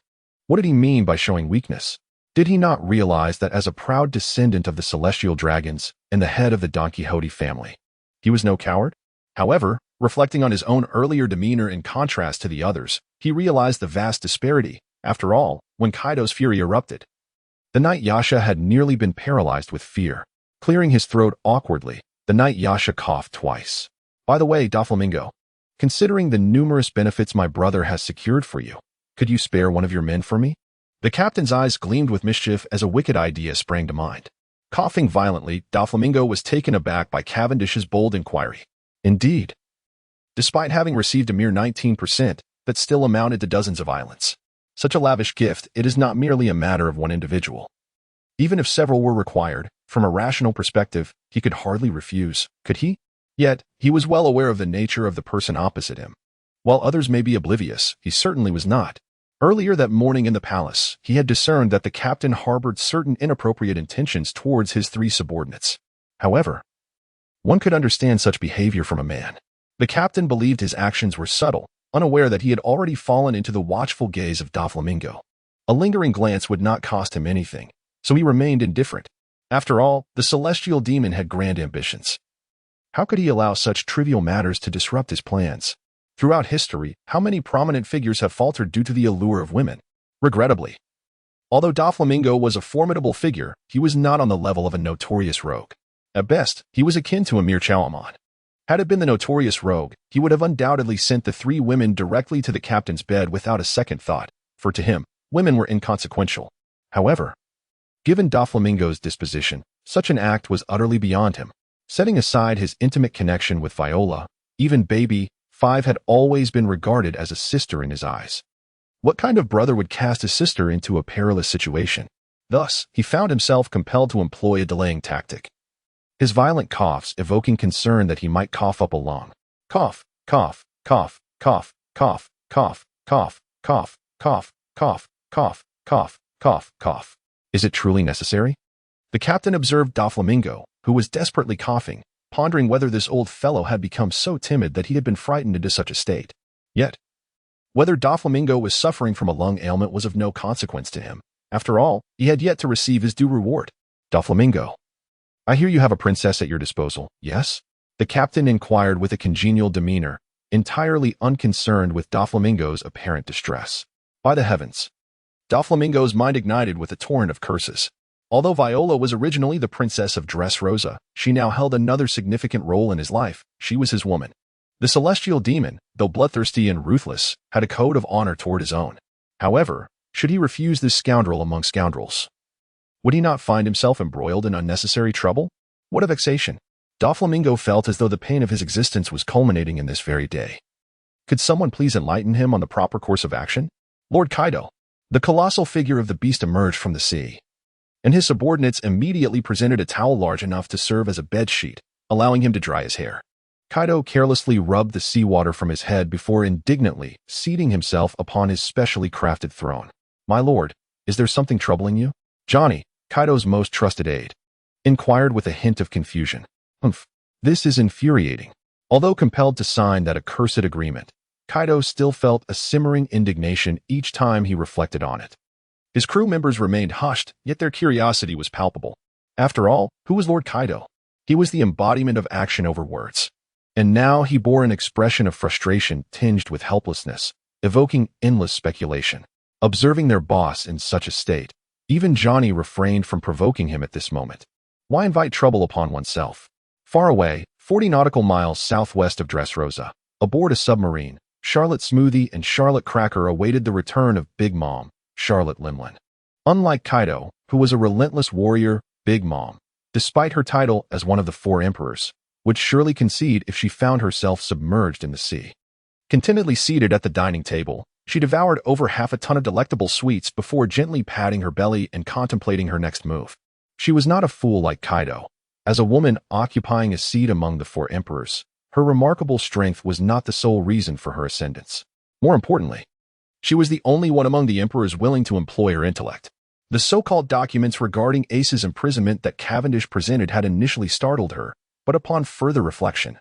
What did he mean by showing weakness? Did he not realize that as a proud descendant of the celestial dragons and the head of the Don Quixote family, he was no coward? However, reflecting on his own earlier demeanor in contrast to the others, he realized the vast disparity. After all, when Kaido's fury erupted, the Knight Yasha had nearly been paralyzed with fear. Clearing his throat awkwardly, the Knight Yasha coughed twice. By the way, Doflamingo, considering the numerous benefits my brother has secured for you, could you spare one of your men for me? The captain's eyes gleamed with mischief as a wicked idea sprang to mind. Coughing violently, Doflamingo was taken aback by Cavendish's bold inquiry. Indeed, despite having received a mere 19%, that still amounted to dozens of islands. Such a lavish gift, it is not merely a matter of one individual. Even if several were required, from a rational perspective, he could hardly refuse, could he? Yet, he was well aware of the nature of the person opposite him. While others may be oblivious, he certainly was not. Earlier that morning in the palace, he had discerned that the captain harbored certain inappropriate intentions towards his three subordinates. However, one could understand such behavior from a man. The captain believed his actions were subtle, unaware that he had already fallen into the watchful gaze of Doflamingo. A lingering glance would not cost him anything, so he remained indifferent. After all, the celestial demon had grand ambitions. How could he allow such trivial matters to disrupt his plans? Throughout history, how many prominent figures have faltered due to the allure of women? Regrettably. Although Doflamingo was a formidable figure, he was not on the level of a notorious rogue. At best, he was akin to a mere Chalaman. Had it been the notorious rogue, he would have undoubtedly sent the three women directly to the captain's bed without a second thought, for to him, women were inconsequential. However, given Doflamingo's disposition, such an act was utterly beyond him. Setting aside his intimate connection with Viola, even Baby 5 had always been regarded as a sister in his eyes. What kind of brother would cast his sister into a perilous situation? Thus, he found himself compelled to employ a delaying tactic. His violent coughs evoking concern that he might cough up a long cough, cough, cough, cough, cough, cough, cough, cough, cough, cough, cough, cough, cough, cough. Is it truly necessary? The captain observed Doflamingo, who was desperately coughing, pondering whether this old fellow had become so timid that he had been frightened into such a state. Yet, whether Doflamingo was suffering from a lung ailment was of no consequence to him. After all, he had yet to receive his due reward. Doflamingo, I hear you have a princess at your disposal, yes? The captain inquired with a congenial demeanor, entirely unconcerned with Doflamingo's apparent distress. By the heavens! Doflamingo's mind ignited with a torrent of curses. Although Viola was originally the princess of Dressrosa, she now held another significant role in his life. She was his woman. The celestial demon, though bloodthirsty and ruthless, had a code of honor toward his own. However, should he refuse this scoundrel among scoundrels, would he not find himself embroiled in unnecessary trouble? What a vexation! Doflamingo felt as though the pain of his existence was culminating in this very day. Could someone please enlighten him on the proper course of action? Lord Kaido. The colossal figure of the beast emerged from the sea, and his subordinates immediately presented a towel large enough to serve as a bedsheet, allowing him to dry his hair. Kaido carelessly rubbed the seawater from his head before indignantly seating himself upon his specially crafted throne. My lord, is there something troubling you? Johnny, Kaido's most trusted aide, inquired with a hint of confusion. Humph, this is infuriating. Although compelled to sign that accursed agreement, Kaido still felt a simmering indignation each time he reflected on it. His crew members remained hushed, yet their curiosity was palpable. After all, who was Lord Kaido? He was the embodiment of action over words. And now he bore an expression of frustration tinged with helplessness, evoking endless speculation. Observing their boss in such a state, even Johnny refrained from provoking him at this moment. Why invite trouble upon oneself? Far away, 40 nautical miles southwest of Dressrosa, aboard a submarine, Charlotte Smoothie and Charlotte Cracker awaited the return of Big Mom, Charlotte Limlin. Unlike Kaido, who was a relentless warrior, Big Mom, despite her title as one of the 4 emperors, would surely concede if she found herself submerged in the sea. Contentedly seated at the dining table, she devoured over half a ton of delectable sweets before gently patting her belly and contemplating her next move. She was not a fool like Kaido. As a woman occupying a seat among the four emperors, her remarkable strength was not the sole reason for her ascendance. More importantly, she was the only one among the emperors willing to employ her intellect. The so-called documents regarding Ace's imprisonment that Cavendish presented had initially startled her, but upon further reflection,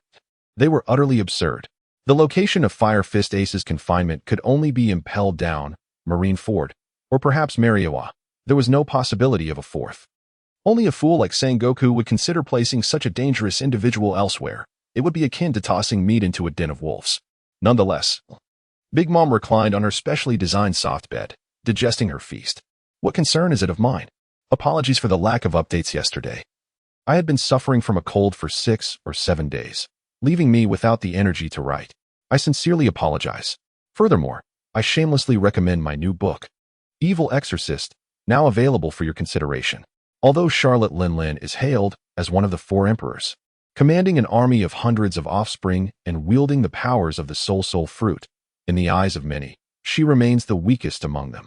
they were utterly absurd. The location of Fire Fist Ace's confinement could only be impelled down Marineford, or perhaps Mariowa. There was no possibility of a fourth. Only a fool like Sengoku would consider placing such a dangerous individual elsewhere. It would be akin to tossing meat into a den of wolves. Nonetheless, Big Mom reclined on her specially designed soft bed, digesting her feast. What concern is it of mine? Apologies for the lack of updates yesterday. I had been suffering from a cold for 6 or 7 days, leaving me without the energy to write. I sincerely apologize. Furthermore, I shamelessly recommend my new book, Evil Exorcist, now available for your consideration. Although Charlotte Linlin is hailed as one of the four emperors, commanding an army of hundreds of offspring and wielding the powers of the soul fruit, in the eyes of many, she remains the weakest among them.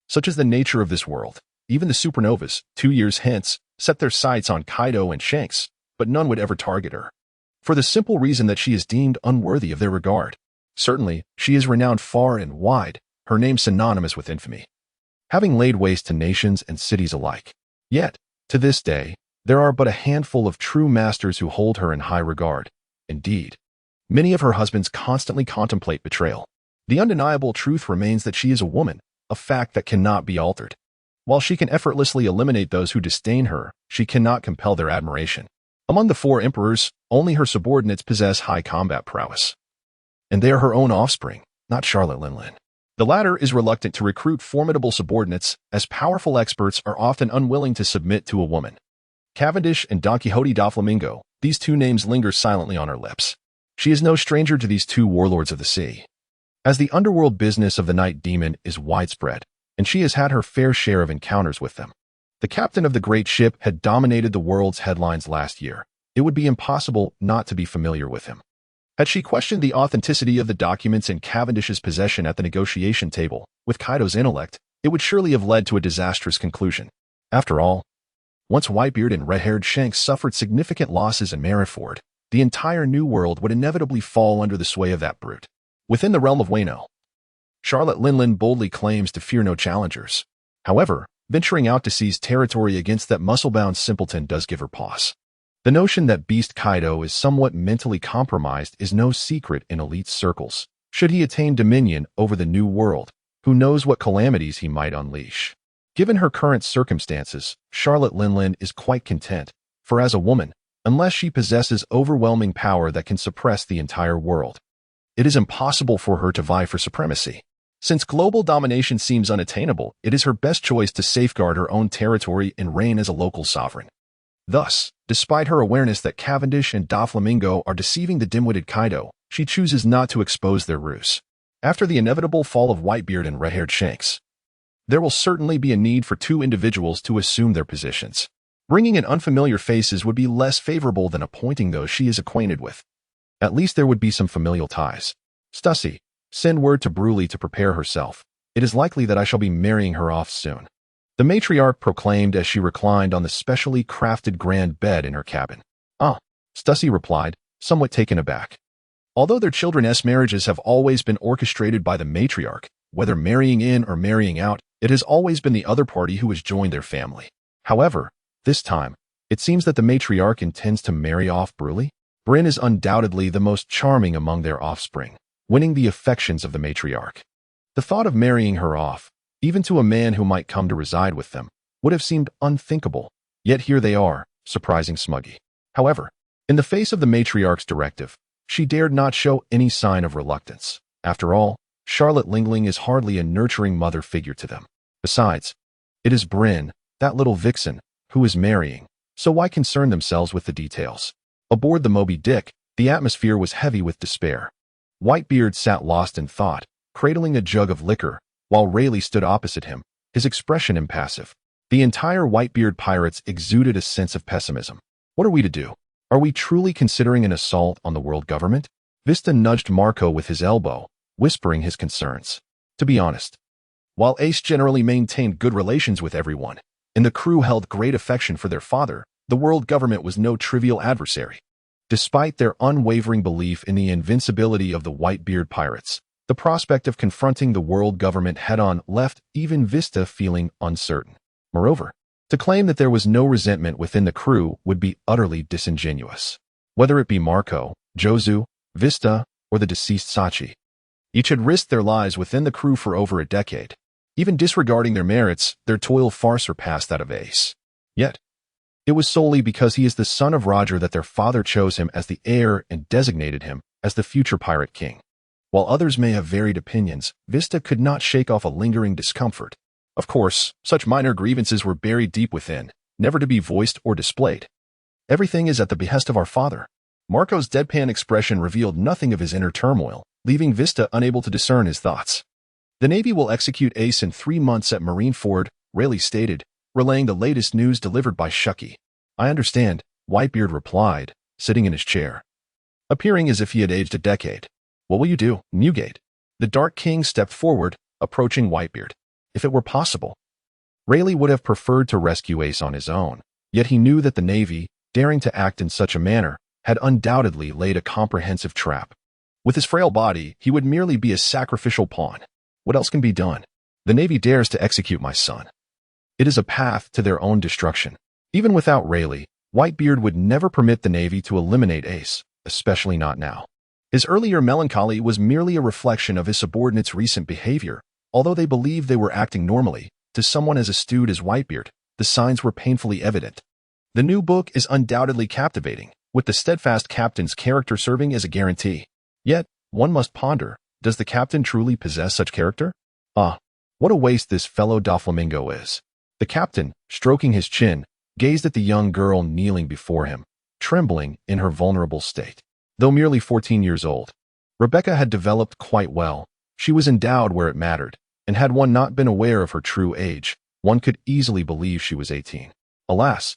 Such is the nature of this world. Even the supernovas, 2 years hence, set their sights on Kaido and Shanks, but none would ever target her, for the simple reason that she is deemed unworthy of their regard. Certainly, she is renowned far and wide, her name synonymous with infamy, having laid waste to nations and cities alike. Yet, to this day, there are but a handful of true masters who hold her in high regard. Indeed, many of her husbands constantly contemplate betrayal. The undeniable truth remains that she is a woman, a fact that cannot be altered. While she can effortlessly eliminate those who disdain her, she cannot compel their admiration. Among the four emperors, only her subordinates possess high combat prowess. And they are her own offspring, not Charlotte Linlin. The latter is reluctant to recruit formidable subordinates, as powerful experts are often unwilling to submit to a woman. Cavendish and Don Quixote da Flamingo, these two names linger silently on her lips. She is no stranger to these two warlords of the sea, as the underworld business of the Night Demon is widespread, and she has had her fair share of encounters with them. The captain of the great ship had dominated the world's headlines last year. It would be impossible not to be familiar with him. Had she questioned the authenticity of the documents in Cavendish's possession at the negotiation table, with Kaido's intellect, it would surely have led to a disastrous conclusion. After all, once Whitebeard and red-haired Shanks suffered significant losses in Marineford, the entire New World would inevitably fall under the sway of that brute. Within the realm of Wano, Charlotte Linlin boldly claims to fear no challengers. However, venturing out to seize territory against that muscle-bound simpleton does give her pause. The notion that Beast Kaido is somewhat mentally compromised is no secret in elite circles. Should he attain dominion over the New World, who knows what calamities he might unleash? Given her current circumstances, Charlotte Linlin is quite content, for as a woman, unless she possesses overwhelming power that can suppress the entire world, it is impossible for her to vie for supremacy. Since global domination seems unattainable, it is her best choice to safeguard her own territory and reign as a local sovereign. Thus, despite her awareness that Cavendish and Doflamingo are deceiving the dim-witted Kaido, she chooses not to expose their ruse. After the inevitable fall of Whitebeard and red-haired Shanks, there will certainly be a need for two individuals to assume their positions. Bringing in unfamiliar faces would be less favorable than appointing those she is acquainted with. At least there would be some familial ties. Stussy, send word to Bruley to prepare herself. It is likely that I shall be marrying her off soon, the matriarch proclaimed as she reclined on the specially crafted grand bed in her cabin. Ah, Stussy replied, somewhat taken aback. Although their children's marriages have always been orchestrated by the matriarch, whether marrying in or marrying out, it has always been the other party who has joined their family. However, this time, it seems that the matriarch intends to marry off Bruley. Bryn is undoubtedly the most charming among their offspring, winning the affections of the matriarch. The thought of marrying her off, even to a man who might come to reside with them, would have seemed unthinkable, yet here they are, surprising Smuggy. However, in the face of the matriarch's directive, she dared not show any sign of reluctance. After all, Charlotte Lingling is hardly a nurturing mother figure to them. Besides, it is Bryn, that little vixen, who is marrying, so why concern themselves with the details? Aboard the Moby Dick, the atmosphere was heavy with despair. Whitebeard sat lost in thought, cradling a jug of liquor, while Rayleigh stood opposite him, his expression impassive. The entire Whitebeard pirates exuded a sense of pessimism. What are we to do? Are we truly considering an assault on the world government? Vista nudged Marco with his elbow, whispering his concerns. To be honest, while Ace generally maintained good relations with everyone, and the crew held great affection for their father, the world government was no trivial adversary. Despite their unwavering belief in the invincibility of the Whitebeard pirates, the prospect of confronting the world government head-on left even Vista feeling uncertain. Moreover, to claim that there was no resentment within the crew would be utterly disingenuous. Whether it be Marco, Jozu, Vista, or the deceased Sachi, each had risked their lives within the crew for over a decade. Even disregarding their merits, their toil far surpassed that of Ace. Yet, it was solely because he is the son of Roger that their father chose him as the heir and designated him as the future pirate king. While others may have varied opinions, Vista could not shake off a lingering discomfort. Of course, such minor grievances were buried deep within, never to be voiced or displayed. Everything is at the behest of our father. Marco's deadpan expression revealed nothing of his inner turmoil, leaving Vista unable to discern his thoughts. The Navy will execute Ace in 3 months at Marineford, Rayleigh stated, relaying the latest news delivered by Shucky. I understand, Whitebeard replied, sitting in his chair, appearing as if he had aged a decade. What will you do, Newgate? The Dark King stepped forward, approaching Whitebeard. If it were possible, Rayleigh would have preferred to rescue Ace on his own, yet he knew that the Navy, daring to act in such a manner, had undoubtedly laid a comprehensive trap. With his frail body, he would merely be a sacrificial pawn. What else can be done? The Navy dares to execute my son. It is a path to their own destruction. Even without Rayleigh, Whitebeard would never permit the Navy to eliminate Ace, especially not now. His earlier melancholy was merely a reflection of his subordinates' recent behavior. Although they believed they were acting normally, to someone as astute as Whitebeard, the signs were painfully evident. The new book is undoubtedly captivating, with the steadfast captain's character serving as a guarantee. Yet, one must ponder, does the captain truly possess such character? Ah, what a waste this fellow Doflamingo is. The captain, stroking his chin, gazed at the young girl kneeling before him, trembling in her vulnerable state. Though merely 14 years old, Rebecca had developed quite well. She was endowed where it mattered, and had one not been aware of her true age, one could easily believe she was 18. Alas,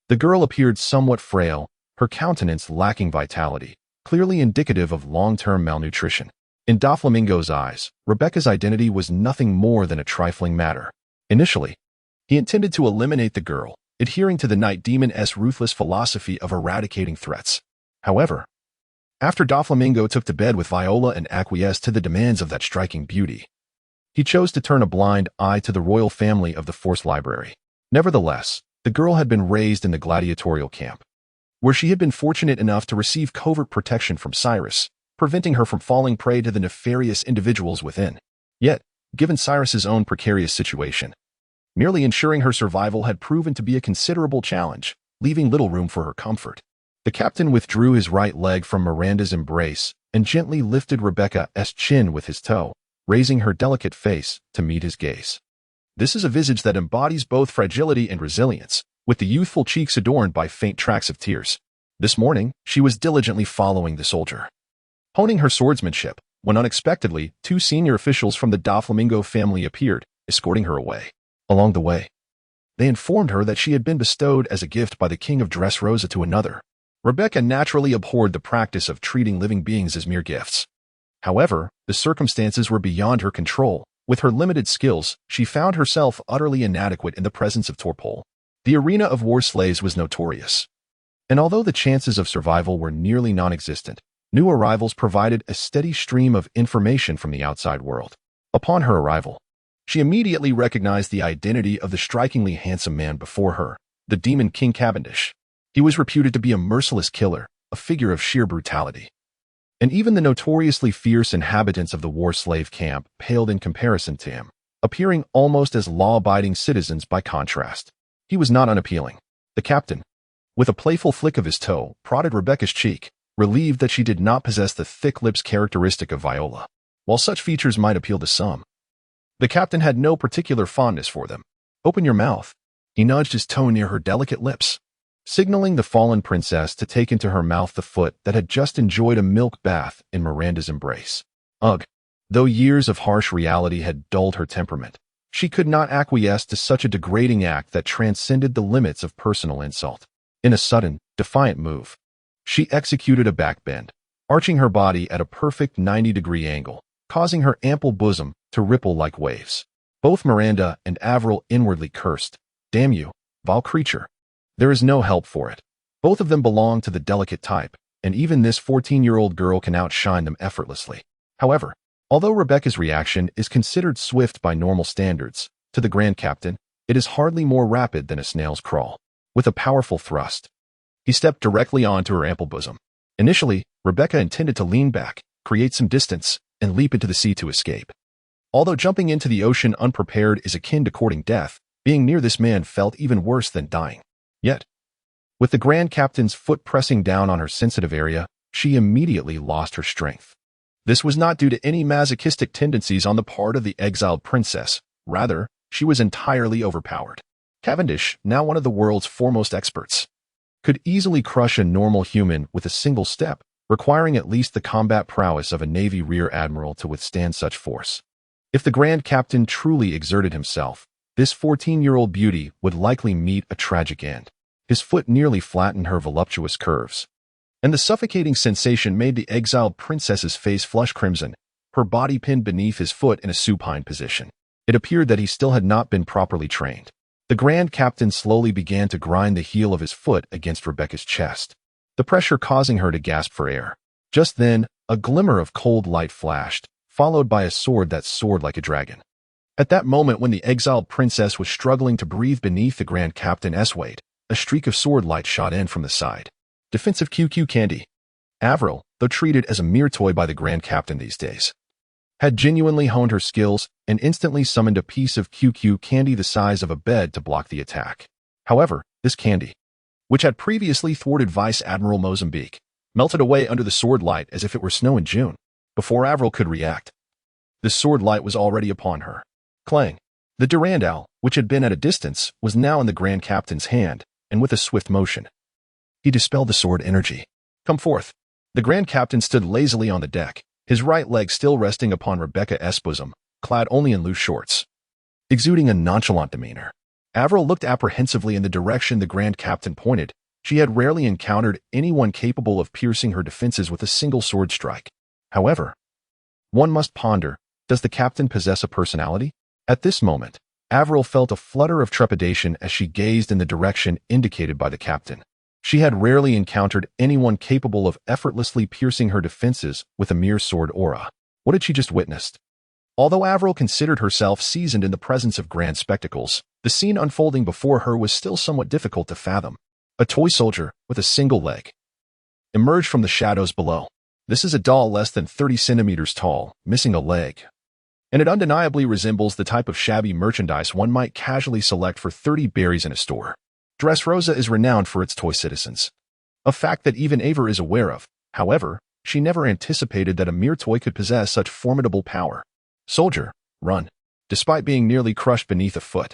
the girl appeared somewhat frail, her countenance lacking vitality, clearly indicative of long-term malnutrition. In Doflamingo's eyes, Rebecca's identity was nothing more than a trifling matter. Initially, he intended to eliminate the girl, adhering to the Night Demon's ruthless philosophy of eradicating threats. However, after Doflamingo took to bed with Viola and acquiesced to the demands of that striking beauty, he chose to turn a blind eye to the royal family of the Force Library. Nevertheless, the girl had been raised in the gladiatorial camp, where she had been fortunate enough to receive covert protection from Cyrus, preventing her from falling prey to the nefarious individuals within. Yet, given Cyrus's own precarious situation, merely ensuring her survival had proven to be a considerable challenge, leaving little room for her comfort. The captain withdrew his right leg from Miranda's embrace and gently lifted Rebecca's chin with his toe, raising her delicate face to meet his gaze. This is a visage that embodies both fragility and resilience, with the youthful cheeks adorned by faint tracks of tears. This morning, she was diligently following the soldier, honing her swordsmanship, when unexpectedly, 2 senior officials from the Doflamingo family appeared, escorting her away. Along the way, they informed her that she had been bestowed as a gift by the King of Dressrosa to another. Rebecca naturally abhorred the practice of treating living beings as mere gifts. However, the circumstances were beyond her control. With her limited skills, she found herself utterly inadequate in the presence of Torpole. The arena of war slaves was notorious, and although the chances of survival were nearly non-existent, new arrivals provided a steady stream of information from the outside world. Upon her arrival, she immediately recognized the identity of the strikingly handsome man before her, the demon King Cavendish. He was reputed to be a merciless killer, a figure of sheer brutality. And even the notoriously fierce inhabitants of the war slave camp paled in comparison to him, appearing almost as law-abiding citizens by contrast. He was not unappealing. The captain, with a playful flick of his toe, prodded Rebecca's cheek, relieved that she did not possess the thick lips characteristic of Viola. While such features might appeal to some, the captain had no particular fondness for them. Open your mouth. He nudged his toe near her delicate lips, signaling the fallen princess to take into her mouth the foot that had just enjoyed a milk bath in Miranda's embrace. Ugh! Though years of harsh reality had dulled her temperament, she could not acquiesce to such a degrading act that transcended the limits of personal insult. In a sudden, defiant move, she executed a backbend, arching her body at a perfect 90-degree angle, causing her ample bosom to ripple like waves. Both Miranda and Avril inwardly cursed. Damn you, vile creature. There is no help for it. Both of them belong to the delicate type, and even this 14-year-old girl can outshine them effortlessly. However, although Rebecca's reaction is considered swift by normal standards, to the Grand Captain, it is hardly more rapid than a snail's crawl. With a powerful thrust, he stepped directly onto her ample bosom. Initially, Rebecca intended to lean back, create some distance, and leap into the sea to escape. Although jumping into the ocean unprepared is akin to courting death, being near this man felt even worse than dying. Yet, with the Grand Captain's foot pressing down on her sensitive area, she immediately lost her strength. This was not due to any masochistic tendencies on the part of the exiled princess. Rather, she was entirely overpowered. Cavendish, now one of the world's foremost experts, could easily crush a normal human with a single step, requiring at least the combat prowess of a Navy rear admiral to withstand such force. If the Grand Captain truly exerted himself, this 14-year-old beauty would likely meet a tragic end. His foot nearly flattened her voluptuous curves, and the suffocating sensation made the exiled princess's face flush crimson, her body pinned beneath his foot in a supine position. It appeared that he still had not been properly trained. The Grand Captain slowly began to grind the heel of his foot against Rebecca's chest, the pressure causing her to gasp for air. Just then, a glimmer of cold light flashed, followed by a sword that soared like a dragon. At that moment when the exiled princess was struggling to breathe beneath the Grand Captain's weight, a streak of sword light shot in from the side. Defensive QQ candy. Avril, though treated as a mere toy by the Grand Captain these days, had genuinely honed her skills and instantly summoned a piece of QQ candy the size of a bed to block the attack. However, this candy, which had previously thwarted Vice Admiral Mozambique, melted away under the sword light as if it were snow in June. Before Avril could react, the sword light was already upon her. Clang! The Durandal, which had been at a distance, was now in the Grand Captain's hand, and with a swift motion, he dispelled the sword energy. Come forth. The Grand Captain stood lazily on the deck, his right leg still resting upon Rebecca's bosom, clad only in loose shorts, exuding a nonchalant demeanor. Avril looked apprehensively in the direction the Grand Captain pointed. She had rarely encountered anyone capable of piercing her defenses with a single sword strike. However, one must ponder, does the captain possess a personality? At this moment, Avril felt a flutter of trepidation as she gazed in the direction indicated by the captain. She had rarely encountered anyone capable of effortlessly piercing her defenses with a mere sword aura. What had she just witnessed? Although Avril considered herself seasoned in the presence of grand spectacles, the scene unfolding before her was still somewhat difficult to fathom. A toy soldier, with a single leg, emerged from the shadows below. This is a doll less than 30 centimeters tall, missing a leg, and it undeniably resembles the type of shabby merchandise one might casually select for 30 berries in a store. Dressrosa is renowned for its toy citizens, a fact that even Aver is aware of. However, she never anticipated that a mere toy could possess such formidable power. Soldier, run. Despite being nearly crushed beneath a foot,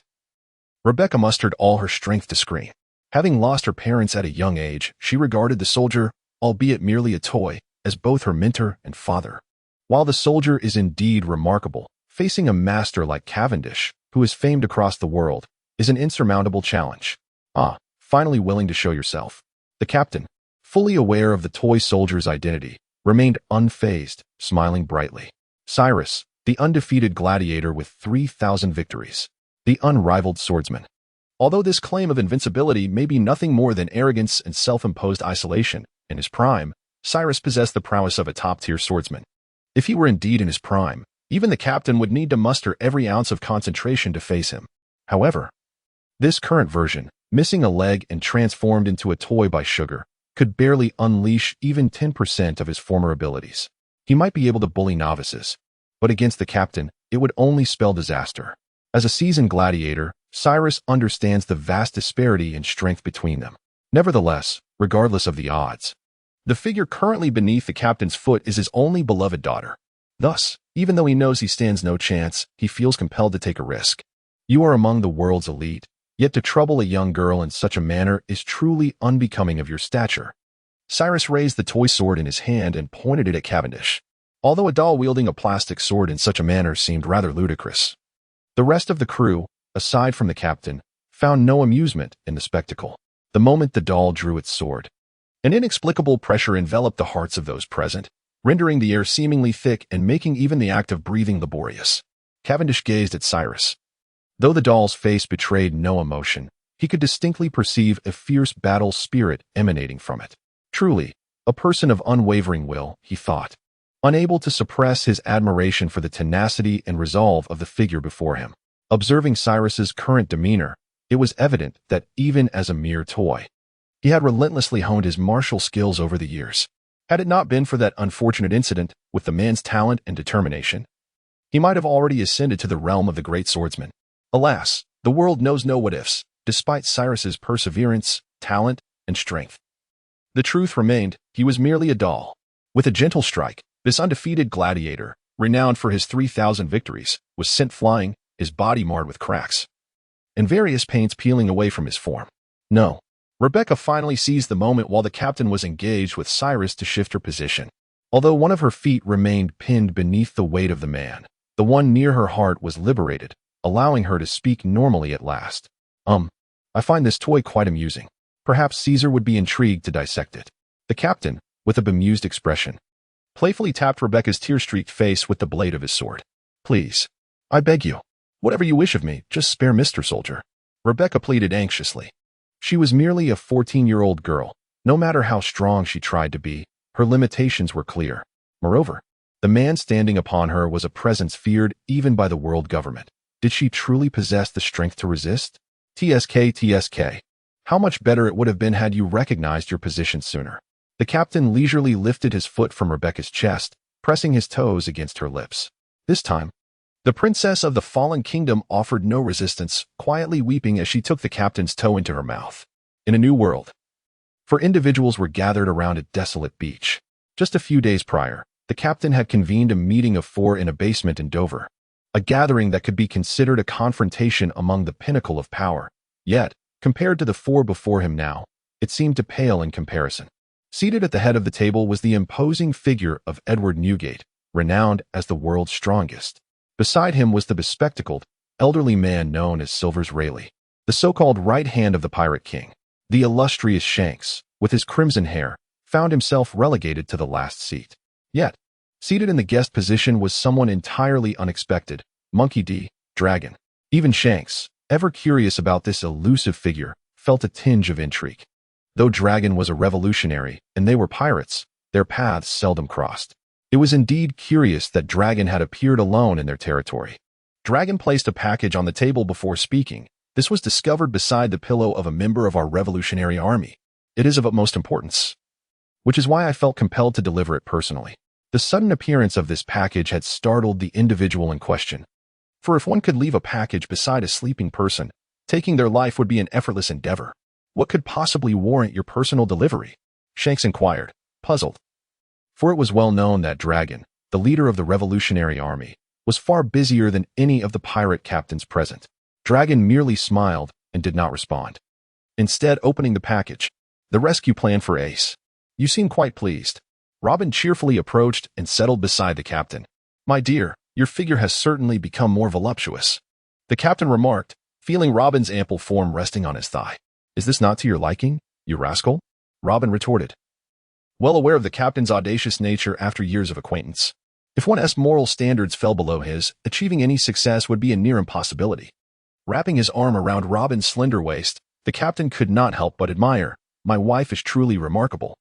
Rebecca mustered all her strength to scream. Having lost her parents at a young age, she regarded the soldier, albeit merely a toy, as both her mentor and father. While the soldier is indeed remarkable, facing a master like Cavendish, who is famed across the world, is an insurmountable challenge. Finally willing to show yourself. The captain, fully aware of the toy soldier's identity, remained unfazed, smiling brightly. Cyrus, the undefeated gladiator with 3,000 victories, the unrivaled swordsman. Although this claim of invincibility may be nothing more than arrogance and self-imposed isolation, in his prime, Cyrus possessed the prowess of a top-tier swordsman. If he were indeed in his prime, even the captain would need to muster every ounce of concentration to face him. However, this current version, missing a leg and transformed into a toy by sugar, could barely unleash even 10% of his former abilities. He might be able to bully novices, but against the captain, it would only spell disaster. As a seasoned gladiator, Cyrus understands the vast disparity in strength between them. Nevertheless, regardless of the odds, the figure currently beneath the captain's foot is his only beloved daughter. Thus, even though he knows he stands no chance, he feels compelled to take a risk. You are among the world's elite, yet to trouble a young girl in such a manner is truly unbecoming of your stature. Cyrus raised the toy sword in his hand and pointed it at Cavendish. Although a doll wielding a plastic sword in such a manner seemed rather ludicrous, the rest of the crew, aside from the captain, found no amusement in the spectacle. The moment the doll drew its sword, An inexplicable pressure enveloped the hearts of those present, rendering the air seemingly thick and making even the act of breathing laborious. Cavendish gazed at Cyrus. Though the doll's face betrayed no emotion, he could distinctly perceive a fierce battle spirit emanating from it. Truly, a person of unwavering will, he thought. Unable to suppress his admiration for the tenacity and resolve of the figure before him. Observing Cyrus's current demeanor, it was evident that even as a mere toy, he had relentlessly honed his martial skills over the years. Had it not been for that unfortunate incident with the man's talent and determination, he might have already ascended to the realm of the great swordsman. Alas, the world knows no what-ifs, despite Cyrus's perseverance, talent, and strength. The truth remained, he was merely a doll. With a gentle strike, this undefeated gladiator, renowned for his 3,000 victories, was sent flying, his body marred with cracks, and various pains peeling away from his form. No. Rebecca finally seized the moment while the captain was engaged with Cyrus to shift her position. Although one of her feet remained pinned beneath the weight of the man, the one near her heart was liberated, allowing her to speak normally at last. I find this toy quite amusing. Perhaps Caesar would be intrigued to dissect it. The captain, with a bemused expression, playfully tapped Rebecca's tear-streaked face with the blade of his sword. Please, I beg you, whatever you wish of me, just spare Mr. Soldier. Rebecca pleaded anxiously. She was merely a 14-year-old girl. No matter how strong she tried to be, her limitations were clear. Moreover, the man standing upon her was a presence feared even by the world government. Did she truly possess the strength to resist? TSK. How much better it would have been had you recognized your position sooner. The captain leisurely lifted his foot from Rebecca's chest, pressing his toes against her lips. This time, the princess of the fallen kingdom offered no resistance, quietly weeping as she took the captain's toe into her mouth. In a new world, for individuals were gathered around a desolate beach. Just a few days prior, the captain had convened a meeting of 4 in a basement in Dover, a gathering that could be considered a confrontation among the pinnacle of power. Yet, compared to the 4 before him now, it seemed to pale in comparison. Seated at the head of the table was the imposing figure of Edward Newgate, renowned as the world's strongest. Beside him was the bespectacled, elderly man known as Silvers Rayleigh, the so-called right hand of the pirate king. The illustrious Shanks, with his crimson hair, found himself relegated to the last seat. Yet, seated in the guest position was someone entirely unexpected, Monkey D. Dragon. Even Shanks, ever curious about this elusive figure, felt a tinge of intrigue. Though Dragon was a revolutionary, and they were pirates, their paths seldom crossed. It was indeed curious that Dragon had appeared alone in their territory. Dragon placed a package on the table before speaking. This was discovered beside the pillow of a member of our Revolutionary Army. It is of utmost importance, which is why I felt compelled to deliver it personally. The sudden appearance of this package had startled the individual in question. For if one could leave a package beside a sleeping person, taking their life would be an effortless endeavor. What could possibly warrant your personal delivery? Shanks inquired, puzzled. For it was well known that Dragon, the leader of the Revolutionary Army, was far busier than any of the pirate captains present. Dragon merely smiled and did not respond. Instead, opening the package, the rescue plan for Ace. You seem quite pleased. Robin cheerfully approached and settled beside the captain. My dear, your figure has certainly become more voluptuous, the captain remarked, feeling Robin's ample form resting on his thigh. Is this not to your liking, you rascal? Robin retorted, well aware of the captain's audacious nature after years of acquaintance. If one's moral standards fell below his, achieving any success would be a near impossibility. Wrapping his arm around Robin's slender waist, the captain could not help but admire. My wife is truly remarkable.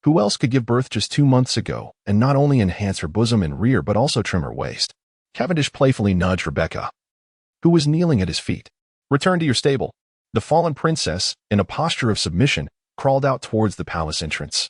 Who else could give birth just 2 months ago and not only enhance her bosom and rear but also trim her waist? Cavendish playfully nudged Rebecca, who was kneeling at his feet. Return to your stable. The fallen princess, in a posture of submission, crawled out towards the palace entrance,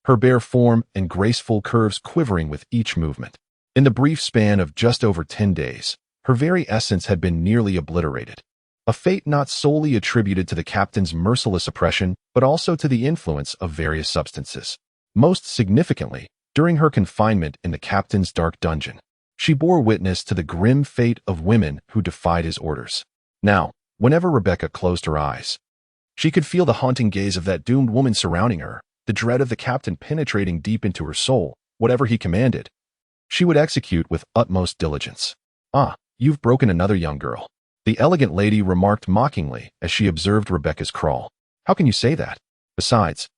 her bare form and graceful curves quivering with each movement. In the brief span of just over 10 days, her very essence had been nearly obliterated. A fate not solely attributed to the captain's merciless oppression, but also to the influence of various substances. Most significantly, during her confinement in the captain's dark dungeon, she bore witness to the grim fate of women who defied his orders. Now, whenever Rebecca closed her eyes, she could feel the haunting gaze of that doomed woman surrounding her, the dread of the captain penetrating deep into her soul. Whatever he commanded, she would execute with utmost diligence. Ah, you've broken another young girl, the elegant lady remarked mockingly as she observed Rebecca's crawl. How can you say that? Besides,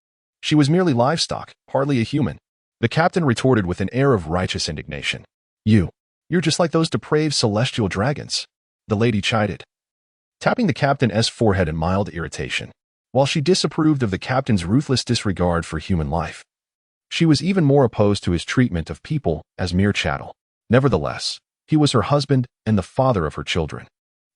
She was merely livestock, hardly a human. The captain retorted with an air of righteous indignation. You're just like those depraved celestial dragons, the lady chided, tapping the captain's forehead in mild irritation. While she disapproved of the captain's ruthless disregard for human life, she was even more opposed to his treatment of people as mere chattel. Nevertheless, he was her husband and the father of her children.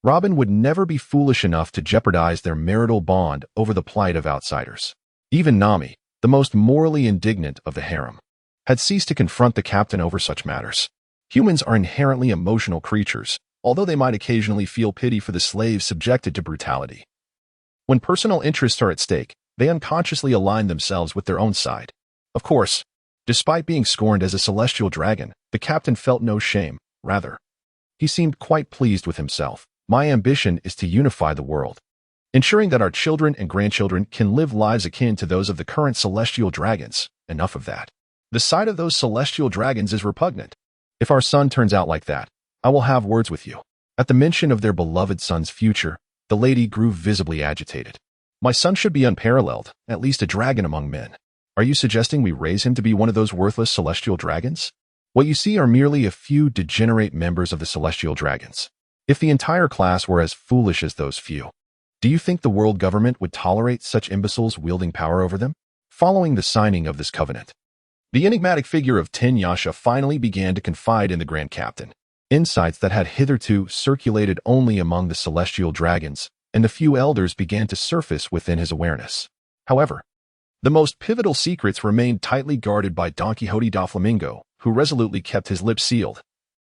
Robin would never be foolish enough to jeopardize their marital bond over the plight of outsiders. Even Nami, the most morally indignant of the harem, had ceased to confront the captain over such matters. Humans are inherently emotional creatures, although they might occasionally feel pity for the slaves subjected to brutality. When personal interests are at stake, they unconsciously align themselves with their own side. Of course, despite being scorned as a celestial dragon, the captain felt no shame. Rather, he seemed quite pleased with himself. My ambition is to unify the world, ensuring that our children and grandchildren can live lives akin to those of the current celestial dragons. Enough of that. The sight of those celestial dragons is repugnant. If our son turns out like that, I will have words with you. At the mention of their beloved son's future, the lady grew visibly agitated. My son should be unparalleled, at least a dragon among men. Are you suggesting we raise him to be one of those worthless celestial dragons? What you see are merely a few degenerate members of the celestial dragons. If the entire class were as foolish as those few, do you think the world government would tolerate such imbeciles wielding power over them? Following the signing of this covenant, the enigmatic figure of Ten Yasha finally began to confide in the Grand Captain insights that had hitherto circulated only among the celestial dragons, and the few elders began to surface within his awareness. However, the most pivotal secrets remained tightly guarded by Don Quixote da Flamingo, who resolutely kept his lips sealed,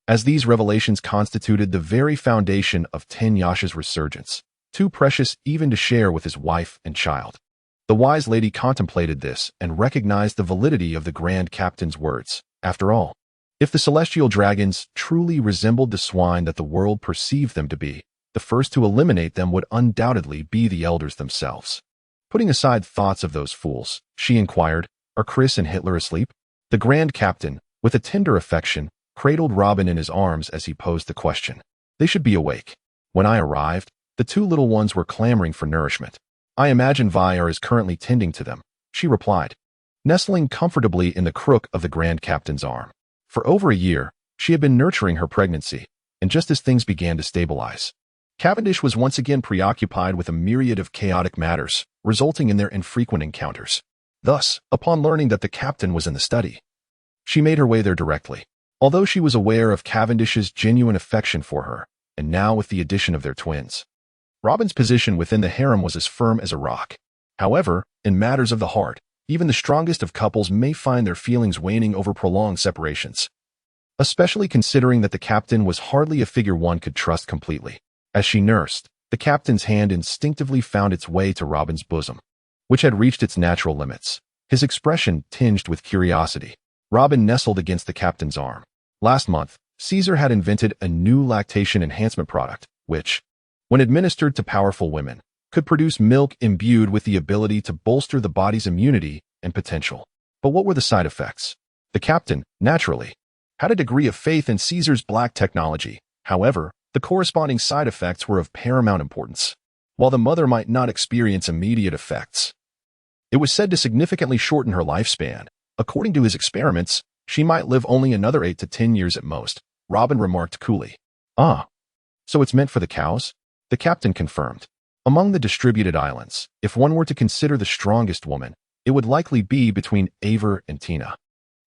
as these revelations constituted the very foundation of Ten Yasha's resurgence, too precious even to share with his wife and child. The wise lady contemplated this and recognized the validity of the Grand Captain's words. After all, if the celestial dragons truly resembled the swine that the world perceived them to be, the first to eliminate them would undoubtedly be the elders themselves. Putting aside thoughts of those fools, she inquired, are Chris and Hitler asleep? The Grand Captain, with a tender affection, cradled Robin in his arms as he posed the question. They should be awake. When I arrived, the two little ones were clamoring for nourishment. I imagine Vyar is currently tending to them, she replied, nestling comfortably in the crook of the Grand Captain's arm. For over a year, she had been nurturing her pregnancy, and just as things began to stabilize, Cavendish was once again preoccupied with a myriad of chaotic matters, resulting in their infrequent encounters. Thus, upon learning that the captain was in the study, she made her way there directly. Although she was aware of Cavendish's genuine affection for her, and now with the addition of their twins, Robin's position within the harem was as firm as a rock. However, in matters of the heart, even the strongest of couples may find their feelings waning over prolonged separations, especially considering that the captain was hardly a figure one could trust completely. As she nursed, the captain's hand instinctively found its way to Robin's bosom, which had reached its natural limits. His expression tinged with curiosity. Robin nestled against the captain's arm. Last month, Caesar had invented a new lactation enhancement product, which, when administered to powerful women, could produce milk imbued with the ability to bolster the body's immunity and potential. But what were the side effects? The captain, naturally, had a degree of faith in Caesar's black technology. However, the corresponding side effects were of paramount importance. While the mother might not experience immediate effects, it was said to significantly shorten her lifespan. According to his experiments, she might live only another 8 to 10 years at most, Robin remarked coolly. Ah, so it's meant for the cows? The captain confirmed. Among the distributed islands, if one were to consider the strongest woman, it would likely be between Aver and Tina.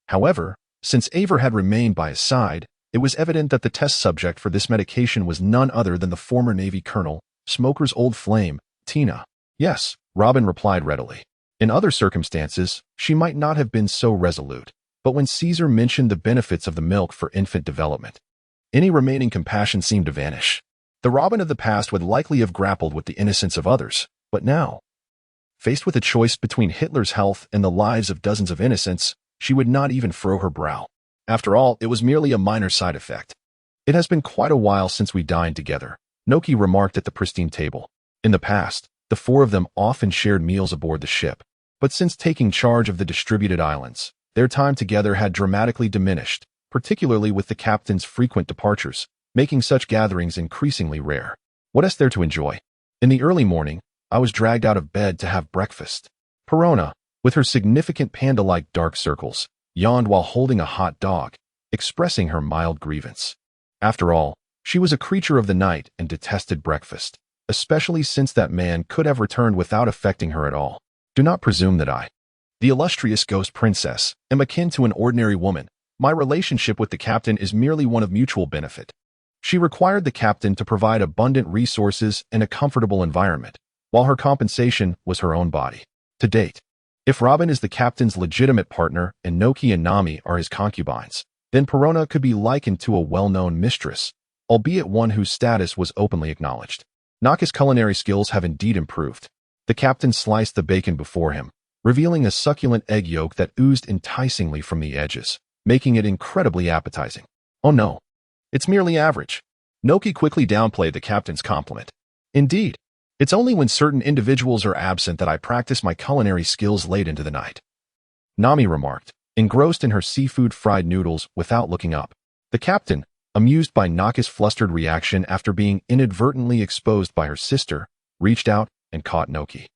However, since Aver had remained by his side, it was evident that the test subject for this medication was none other than the former Navy colonel, Smoker's old flame, Tina. Yes, Robin replied readily. In other circumstances, she might not have been so resolute, but when Caesar mentioned the benefits of the milk for infant development, any remaining compassion seemed to vanish. The Robin of the past would likely have grappled with the innocence of others, but now, faced with a choice between Hitler's health and the lives of dozens of innocents, she would not even furrow her brow. After all, it was merely a minor side effect. It has been quite a while since we dined together, Noki remarked at the pristine table. In the past, the four of them often shared meals aboard the ship, but since taking charge of the distributed islands, their time together had dramatically diminished, particularly with the captain's frequent departures, making such gatherings increasingly rare. What is there to enjoy? In the early morning, I was dragged out of bed to have breakfast. Perona, with her significant panda-like dark circles, yawned while holding a hot dog, expressing her mild grievance. After all, she was a creature of the night and detested breakfast, especially since that man could have returned without affecting her at all. Do not presume that I, the illustrious ghost princess, am akin to an ordinary woman. My relationship with the captain is merely one of mutual benefit. She required the captain to provide abundant resources and a comfortable environment, while her compensation was her own body. To date, if Robin is the captain's legitimate partner and Noki and Nami are his concubines, then Perona could be likened to a well-known mistress, albeit one whose status was openly acknowledged. Naka's culinary skills have indeed improved. The captain sliced the bacon before him, revealing a succulent egg yolk that oozed enticingly from the edges, making it incredibly appetizing. Oh no, it's merely average. Noki quickly downplayed the captain's compliment. Indeed, it's only when certain individuals are absent that I practice my culinary skills late into the night, Nami remarked, engrossed in her seafood fried noodles without looking up. The captain, amused by Naka's flustered reaction after being inadvertently exposed by her sister, reached out and caught Noki,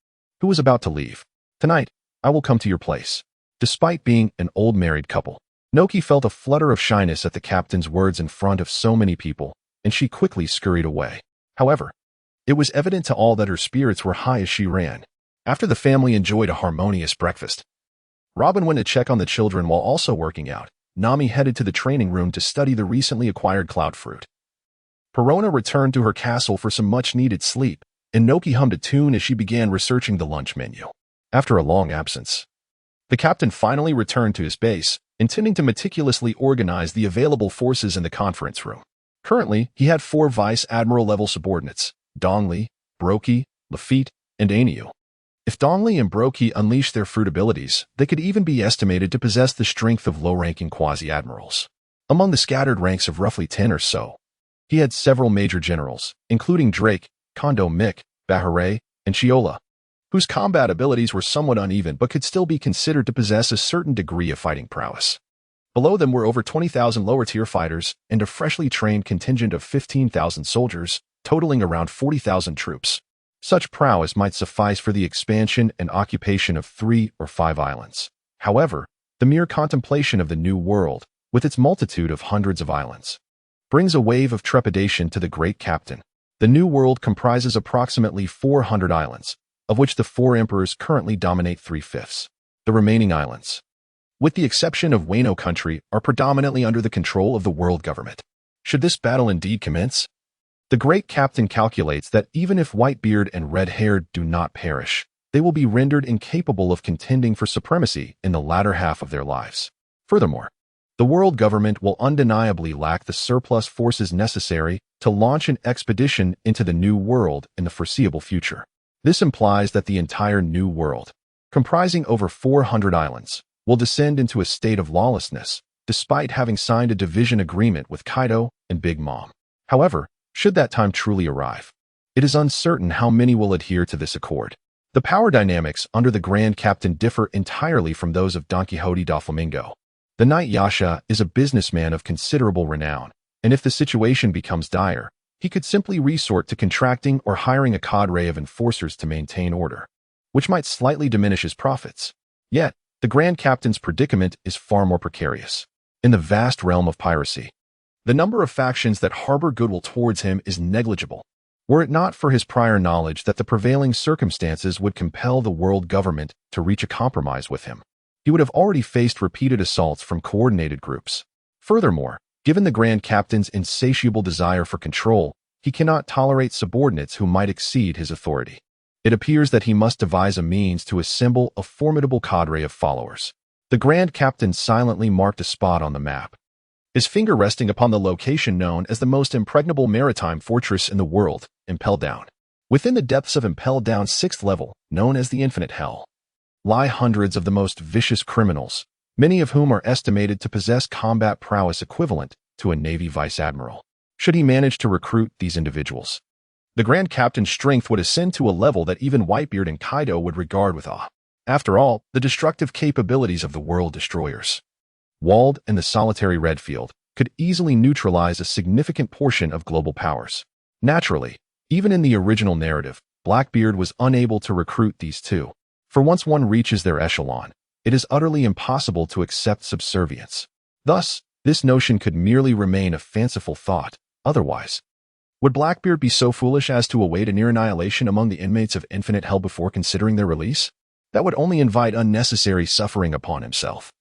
who was about to leave. Tonight, I will come to your place. Despite being an old married couple, Noki felt a flutter of shyness at the captain's words in front of so many people, and she quickly scurried away. However, it was evident to all that her spirits were high as she ran. After the family enjoyed a harmonious breakfast, Robin went to check on the children while also working out. Nami headed to the training room to study the recently acquired cloud fruit. Perona returned to her castle for some much-needed sleep, and Noki hummed a tune as she began researching the lunch menu. After a long absence, the captain finally returned to his base, intending to meticulously organize the available forces in the conference room. Currently, he had 4 vice admiral-level subordinates: Dongli, Brokey, Lafitte, and Aniu. If Dongli and Brokey unleashed their fruit abilities, they could even be estimated to possess the strength of low-ranking quasi-admirals. Among the scattered ranks of roughly 10 or so, he had several major generals, including Drake, Kondo Mick, Bahare, and Chiola, whose combat abilities were somewhat uneven but could still be considered to possess a certain degree of fighting prowess. Below them were over 20,000 lower-tier fighters and a freshly trained contingent of 15,000 soldiers, totaling around 40,000 troops. Such prowess might suffice for the expansion and occupation of 3 or 5 islands. However, the mere contemplation of the New World, with its multitude of hundreds of islands, brings a wave of trepidation to the great captain. The New World comprises approximately 400 islands, of which the 4 emperors currently dominate 3/5. The remaining islands, with the exception of Wano country, are predominantly under the control of the world government. Should this battle indeed commence, the great captain calculates that even if Whitebeard and Red-Haired do not perish, they will be rendered incapable of contending for supremacy in the latter half of their lives. Furthermore, the world government will undeniably lack the surplus forces necessary to launch an expedition into the New World in the foreseeable future. This implies that the entire New World, comprising over 400 islands, will descend into a state of lawlessness, despite having signed a division agreement with Kaido and Big Mom. However, should that time truly arrive, it is uncertain how many will adhere to this accord. The power dynamics under the Grand Captain differ entirely from those of Don Quixote da Flamingo. The Knight Yasha is a businessman of considerable renown, and if the situation becomes dire, he could simply resort to contracting or hiring a cadre of enforcers to maintain order, which might slightly diminish his profits. Yet, the Grand Captain's predicament is far more precarious. In the vast realm of piracy, the number of factions that harbor goodwill towards him is negligible. Were it not for his prior knowledge that the prevailing circumstances would compel the world government to reach a compromise with him, he would have already faced repeated assaults from coordinated groups. Furthermore, given the Grand Captain's insatiable desire for control, he cannot tolerate subordinates who might exceed his authority. It appears that he must devise a means to assemble a formidable cadre of followers. The Grand Captain silently marked a spot on the map, his finger resting upon the location known as the most impregnable maritime fortress in the world, Impel Down. Within the depths of Impel Down's 6th level, known as the Infinite Hell, lie hundreds of the most vicious criminals, many of whom are estimated to possess combat prowess equivalent to a Navy Vice Admiral. Should he manage to recruit these individuals, the Grand Captain's strength would ascend to a level that even Whitebeard and Kaido would regard with awe. After all, the destructive capabilities of the World Destroyers, Wald and the solitary Redfield, could easily neutralize a significant portion of global powers. Naturally, even in the original narrative, Blackbeard was unable to recruit these two. For once one reaches their echelon, it is utterly impossible to accept subservience. Thus, this notion could merely remain a fanciful thought. Otherwise, would Blackbeard be so foolish as to await a near annihilation among the inmates of infinite hell before considering their release? That would only invite unnecessary suffering upon himself.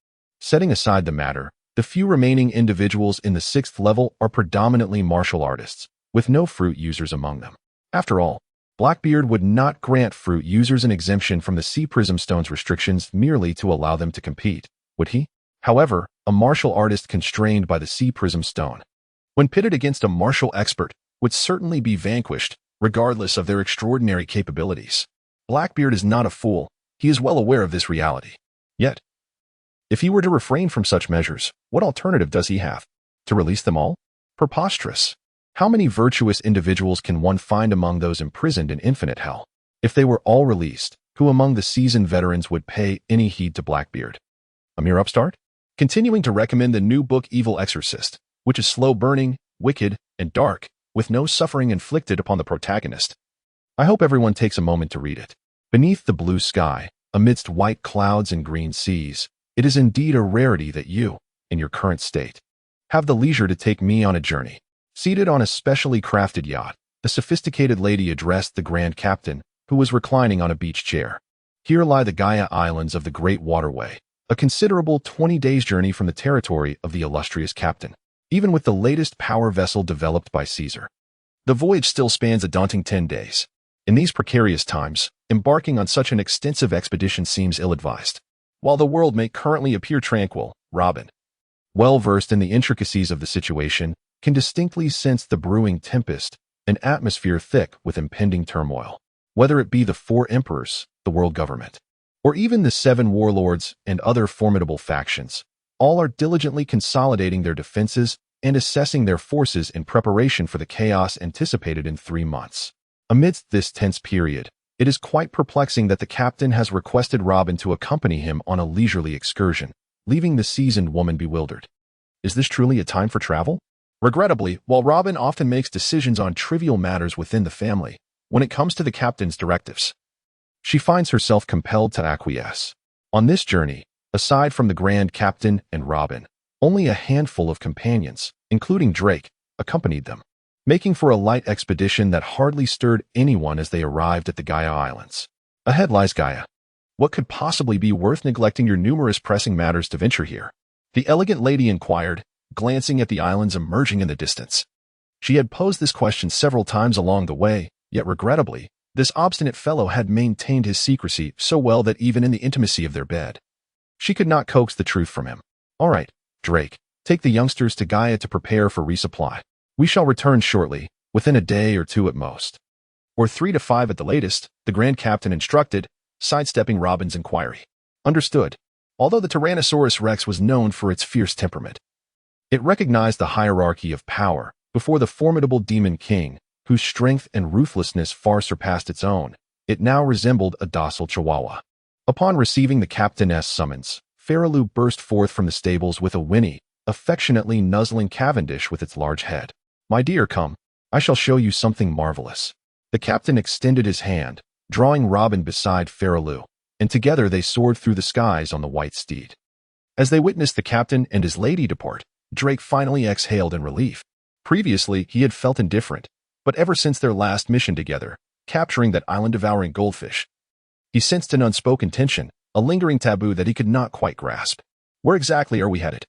Setting aside the matter, the few remaining individuals in the 6th level are predominantly martial artists, with no fruit users among them. After all, Blackbeard would not grant fruit users an exemption from the Sea Prism Stone's restrictions merely to allow them to compete, would he? However, a martial artist constrained by the Sea Prism Stone, when pitted against a martial expert, would certainly be vanquished, regardless of their extraordinary capabilities. Blackbeard is not a fool. He is well aware of this reality. Yet, if he were to refrain from such measures, what alternative does he have? To release them all? Preposterous. How many virtuous individuals can one find among those imprisoned in infinite hell? If they were all released, who among the seasoned veterans would pay any heed to Blackbeard? A mere upstart? Continuing to recommend the new book Evil Exorcist, which is slow-burning, wicked, and dark, with no suffering inflicted upon the protagonist. I hope everyone takes a moment to read it. Beneath the blue sky, amidst white clouds and green seas, it is indeed a rarity that you, in your current state, have the leisure to take me on a journey. Seated on a specially crafted yacht, the sophisticated lady addressed the Grand Captain, who was reclining on a beach chair. Here lie the Gaia Islands of the Great Waterway, a considerable 20 days' journey from the territory of the illustrious captain, even with the latest power vessel developed by Caesar. The voyage still spans a daunting 10 days. In these precarious times, embarking on such an extensive expedition seems ill-advised. While the world may currently appear tranquil, Robin, well versed in the intricacies of the situation, can distinctly sense the brewing tempest, an atmosphere thick with impending turmoil. Whether it be the 4 emperors, the world government, or even the 7 warlords and other formidable factions, all are diligently consolidating their defenses and assessing their forces in preparation for the chaos anticipated in 3 months. Amidst this tense period, it is quite perplexing that the captain has requested Robin to accompany him on a leisurely excursion, leaving the seasoned woman bewildered. Is this truly a time for travel? Regrettably, while Robin often makes decisions on trivial matters within the family, when it comes to the captain's directives, she finds herself compelled to acquiesce. On this journey, aside from the Grand Captain and Robin, only a handful of companions, including Drake, accompanied them, making for a light expedition that hardly stirred anyone as they arrived at the Gaia Islands. Ahead lies Gaia. What could possibly be worth neglecting your numerous pressing matters to venture here? The elegant lady inquired, glancing at the islands emerging in the distance. She had posed this question several times along the way, yet regrettably, this obstinate fellow had maintained his secrecy so well that even in the intimacy of their bed, she could not coax the truth from him. All right, Drake, take the youngsters to Gaia to prepare for resupply. We shall return shortly, within a day or 2 at most. Or 3 to 5 at the latest, the Grand Captain instructed, sidestepping Robin's inquiry. Understood. Although the Tyrannosaurus Rex was known for its fierce temperament, it recognized the hierarchy of power before the formidable Demon King, whose strength and ruthlessness far surpassed its own. It now resembled a docile chihuahua. Upon receiving the captain's summons, Ferroloo burst forth from the stables with a whinny, affectionately nuzzling Cavendish with its large head. My dear, come. I shall show you something marvelous. The captain extended his hand, drawing Robin beside Ferroloo, and together they soared through the skies on the white steed. As they witnessed the captain and his lady depart, Drake finally exhaled in relief. Previously, he had felt indifferent, but ever since their last mission together, capturing that island-devouring goldfish, he sensed an unspoken tension, a lingering taboo that he could not quite grasp. Where exactly are we headed?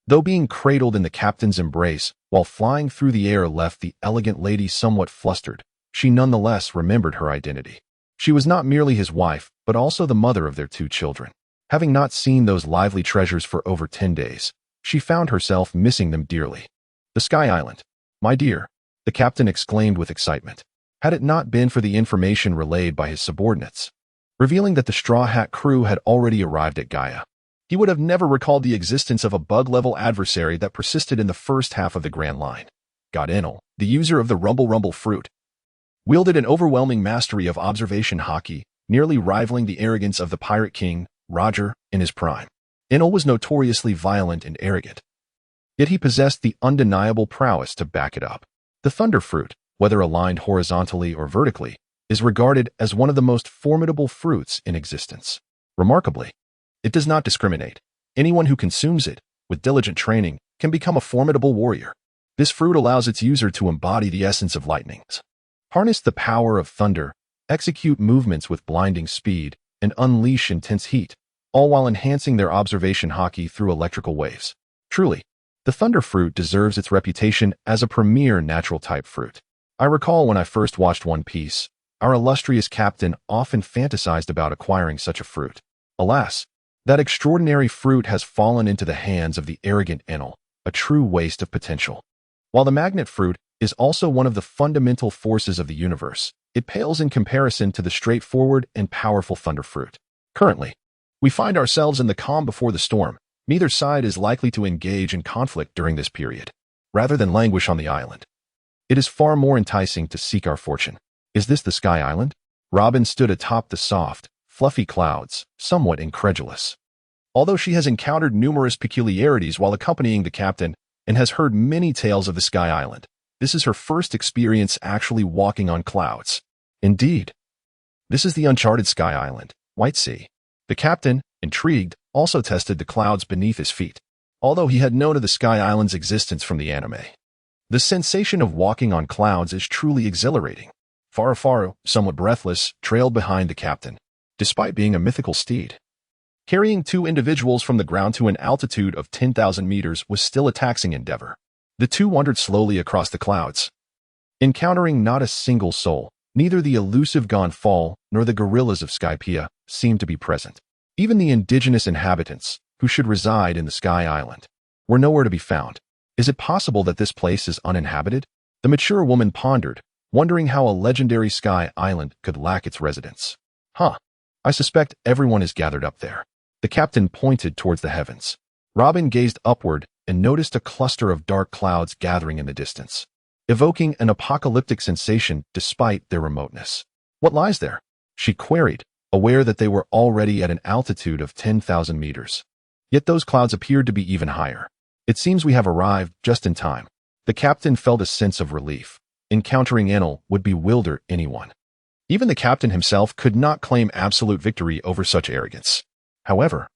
Though being cradled in the captain's embrace while flying through the air left the elegant lady somewhat flustered, she nonetheless remembered her identity. She was not merely his wife, but also the mother of their 2 children. Having not seen those lively treasures for over 10 days, she found herself missing them dearly. The Sky Island. My dear, the captain exclaimed with excitement. Had it not been for the information relayed by his subordinates, revealing that the Straw Hat crew had already arrived at Gaia, he would have never recalled the existence of a bug-level adversary that persisted in the first half of the Grand Line. God Enel, the user of the Rumble fruit, wielded an overwhelming mastery of observation hockey, nearly rivaling the arrogance of the Pirate King, Roger, in his prime. Enel was notoriously violent and arrogant, yet he possessed the undeniable prowess to back it up. The Thunder fruit, whether aligned horizontally or vertically, is regarded as one of the most formidable fruits in existence. Remarkably, it does not discriminate. Anyone who consumes it, with diligent training, can become a formidable warrior. This fruit allows its user to embody the essence of lightnings, harness the power of thunder, execute movements with blinding speed, and unleash intense heat, all while enhancing their observation hockey through electrical waves. Truly, the thunder fruit deserves its reputation as a premier natural-type fruit. I recall when I first watched One Piece, our illustrious captain often fantasized about acquiring such a fruit. Alas, that extraordinary fruit has fallen into the hands of the arrogant Enel, a true waste of potential. While the magnet fruit is also one of the fundamental forces of the universe, it pales in comparison to the straightforward and powerful thunder fruit. Currently, we find ourselves in the calm before the storm. Neither side is likely to engage in conflict during this period, rather than languish on the island. It is far more enticing to seek our fortune. Is this the Sky Island? Robin stood atop the soft, fluffy clouds, somewhat incredulous. Although she has encountered numerous peculiarities while accompanying the captain and has heard many tales of the Sky Island, this is her first experience actually walking on clouds. Indeed, this is the uncharted Sky Island, White Sea. The captain, intrigued, also tested the clouds beneath his feet, although he had known of the Sky Island's existence from the anime. The sensation of walking on clouds is truly exhilarating. Faru, somewhat breathless, trailed behind the captain, despite being a mythical steed. Carrying two individuals from the ground to an altitude of 10,000 meters was still a taxing endeavor. The two wandered slowly across the clouds, encountering not a single soul. Neither the elusive Gonfall nor the gorillas of Skypiea seemed to be present. Even the indigenous inhabitants, who should reside in the Sky Island, were nowhere to be found. Is it possible that this place is uninhabited? The mature woman pondered, wondering how a legendary Sky Island could lack its residents. I suspect everyone is gathered up there. The captain pointed towards the heavens. Robin gazed upward and noticed a cluster of dark clouds gathering in the distance, evoking an apocalyptic sensation despite their remoteness. What lies there? She queried, aware that they were already at an altitude of 10,000 meters. Yet those clouds appeared to be even higher. It seems we have arrived just in time. The captain felt a sense of relief. Encountering Enel would bewilder anyone. Even the captain himself could not claim absolute victory over such arrogance. However,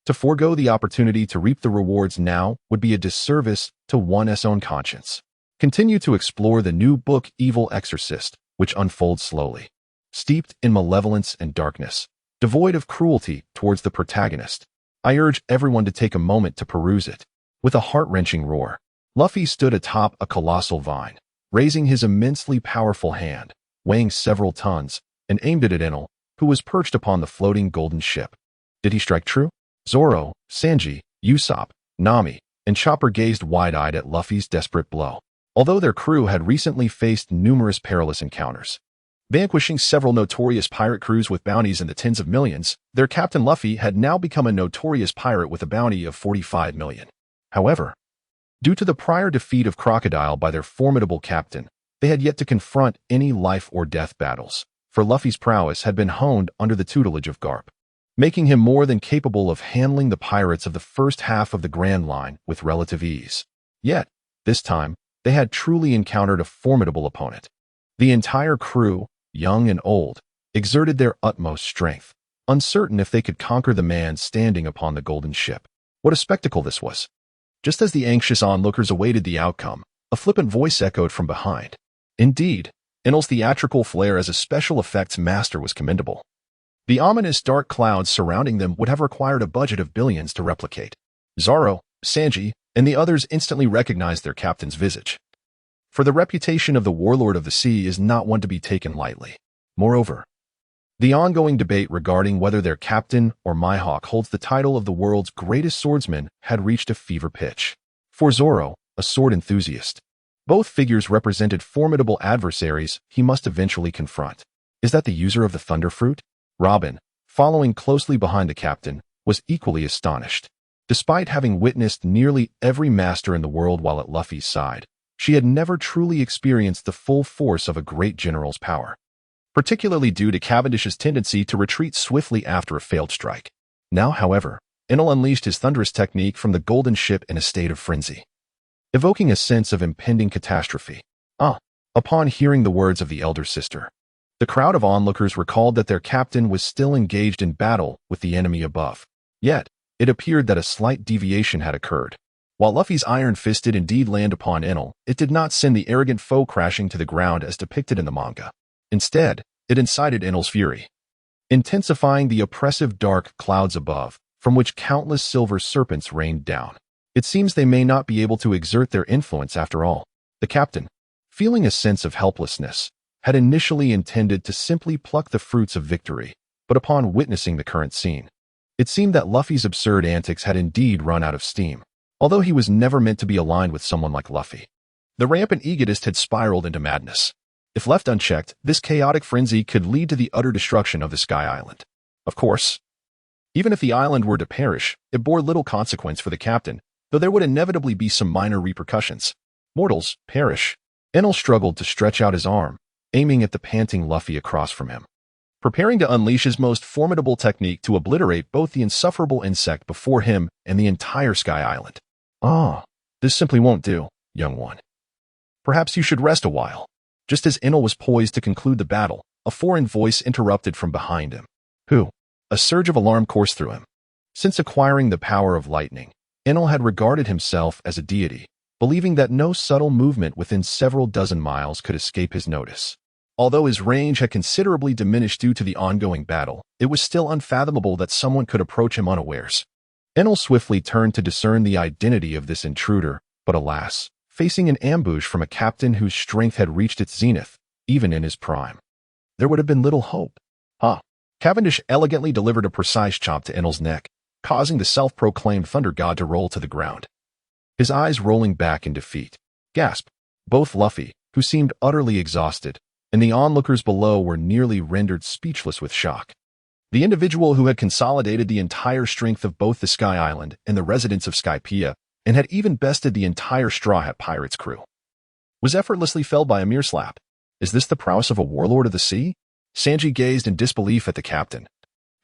to forego the opportunity to reap the rewards now would be a disservice to one's own conscience. Continue to explore the new book Evil Exorcist, which unfolds slowly, steeped in malevolence and darkness, devoid of cruelty towards the protagonist. I urge everyone to take a moment to peruse it. With a heart-wrenching roar, Luffy stood atop a colossal vine, raising his immensely powerful hand, weighing several tons, and aimed it at Enel, who was perched upon the floating golden ship. Did he strike true? Zoro, Sanji, Usopp, Nami, and Chopper gazed wide-eyed at Luffy's desperate blow. Although their crew had recently faced numerous perilous encounters, vanquishing several notorious pirate crews with bounties in the tens of millions, their captain Luffy had now become a notorious pirate with a bounty of 45 million. However, due to the prior defeat of Crocodile by their formidable captain, they had yet to confront any life-or-death battles, for Luffy's prowess had been honed under the tutelage of Garp, making him more than capable of handling the pirates of the first half of the Grand Line with relative ease. Yet, this time, they had truly encountered a formidable opponent. The entire crew, young and old, exerted their utmost strength, uncertain if they could conquer the man standing upon the golden ship. What a spectacle this was! Just as the anxious onlookers awaited the outcome, a flippant voice echoed from behind. Indeed, Enel's theatrical flair as a special effects master was commendable. The ominous dark clouds surrounding them would have required a budget of billions to replicate. Zoro, Sanji, and the others instantly recognized their captain's visage. For the reputation of the warlord of the sea is not one to be taken lightly. Moreover, the ongoing debate regarding whether their captain or Mihawk holds the title of the world's greatest swordsman had reached a fever pitch. For Zoro, a sword enthusiast, both figures represented formidable adversaries he must eventually confront. Is that the user of the thunder fruit? Robin, following closely behind the captain, was equally astonished. Despite having witnessed nearly every master in the world while at Luffy's side, she had never truly experienced the full force of a great general's power, particularly due to Cavendish's tendency to retreat swiftly after a failed strike. Now, however, Enel unleashed his thunderous technique from the golden ship in a state of frenzy, evoking a sense of impending catastrophe. Upon hearing the words of the elder sister, The crowd of onlookers recalled that their captain was still engaged in battle with the enemy above. Yet, it appeared that a slight deviation had occurred. While Luffy's iron fist did indeed land upon Enel, it did not send the arrogant foe crashing to the ground as depicted in the manga. Instead, it incited Enel's fury, intensifying the oppressive dark clouds above, from which countless silver serpents rained down. It seems they may not be able to exert their influence after all. The captain, feeling a sense of helplessness, had initially intended to simply pluck the fruits of victory, but upon witnessing the current scene, it seemed that Luffy's absurd antics had indeed run out of steam. Although he was never meant to be aligned with someone like Luffy, the rampant egotist had spiraled into madness. If left unchecked, this chaotic frenzy could lead to the utter destruction of the Sky Island. Of course, even if the island were to perish, it bore little consequence for the captain, though there would inevitably be some minor repercussions. Mortals perish. Enel struggled to stretch out his arm, aiming at the panting Luffy across from him, preparing to unleash his most formidable technique to obliterate both the insufferable insect before him and the entire Sky Island. "Ah, this simply won't do, young one. Perhaps you should rest a while." Just as Enel was poised to conclude the battle, a foreign voice interrupted from behind him. "Who?" A surge of alarm coursed through him. Since acquiring the power of lightning, Enel had regarded himself as a deity, believing that no subtle movement within several dozen miles could escape his notice. Although his range had considerably diminished due to the ongoing battle, it was still unfathomable that someone could approach him unawares. Enel swiftly turned to discern the identity of this intruder, but alas, facing an ambush from a captain whose strength had reached its zenith, even in his prime, there would have been little hope. Cavendish elegantly delivered a precise chop to Enel's neck, causing the self-proclaimed thunder god to roll to the ground, his eyes rolling back in defeat. Gasp! Both Luffy, who seemed utterly exhausted, and the onlookers below were nearly rendered speechless with shock. The individual who had consolidated the entire strength of both the Sky Island and the residents of Skypiea, and had even bested the entire Straw Hat Pirates crew, was effortlessly felled by a mere slap. Is this the prowess of a warlord of the sea? Sanji gazed in disbelief at the captain,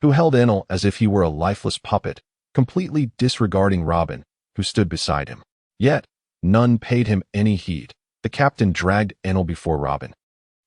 who held Enel as if he were a lifeless puppet, completely disregarding Robin, who stood beside him. Yet, none paid him any heed. The captain dragged Enel before Robin,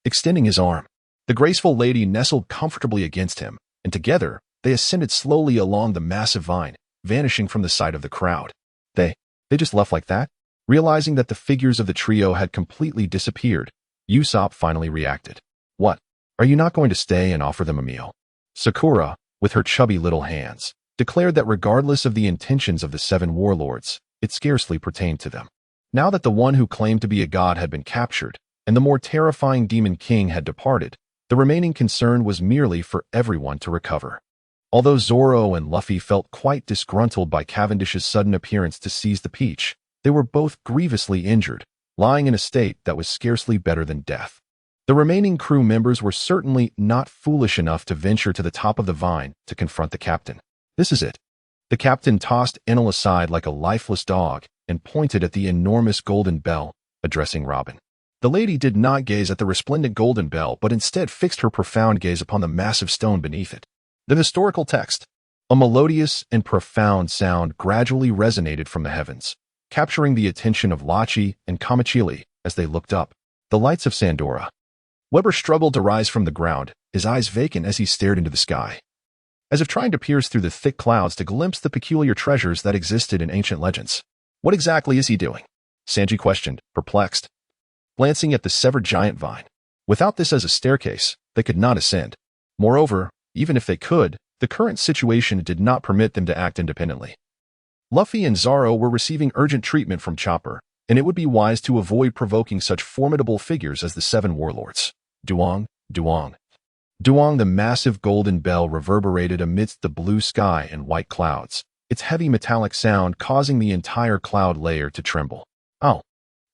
extending his arm. The graceful lady nestled comfortably against him, and together they ascended slowly along the massive vine, vanishing from the sight of the crowd. They just left like that? Realizing that the figures of the trio had completely disappeared, Usopp finally reacted. "What? Are you not going to stay and offer them a meal?" Sakura, with her chubby little hands, declared that regardless of the intentions of the 7 warlords, it scarcely pertained to them. Now that the one who claimed to be a god had been captured, and the more terrifying Demon King had departed, the remaining concern was merely for everyone to recover. Although Zoro and Luffy felt quite disgruntled by Cavendish's sudden appearance to seize the peach, they were both grievously injured, lying in a state that was scarcely better than death. The remaining crew members were certainly not foolish enough to venture to the top of the vine to confront the captain. "This is it." The captain tossed Enel aside like a lifeless dog and pointed at the enormous golden bell, addressing Robin. The lady did not gaze at the resplendent golden bell, but instead fixed her profound gaze upon the massive stone beneath it. The historical text. A melodious and profound sound gradually resonated from the heavens, capturing the attention of Lachi and Kamachili as they looked up. The lights of Sandora. Weber struggled to rise from the ground, his eyes vacant as he stared into the sky, as if trying to pierce through the thick clouds to glimpse the peculiar treasures that existed in ancient legends. "What exactly is he doing?" Sanji questioned, perplexed, glancing at the severed giant vine. Without this as a staircase, they could not ascend. Moreover, even if they could, the current situation did not permit them to act independently. Luffy and Zoro were receiving urgent treatment from Chopper, and it would be wise to avoid provoking such formidable figures as the 7 warlords. Duong, Duong. Duong, the massive golden bell reverberated amidst the blue sky and white clouds, its heavy metallic sound causing the entire cloud layer to tremble. "Oh,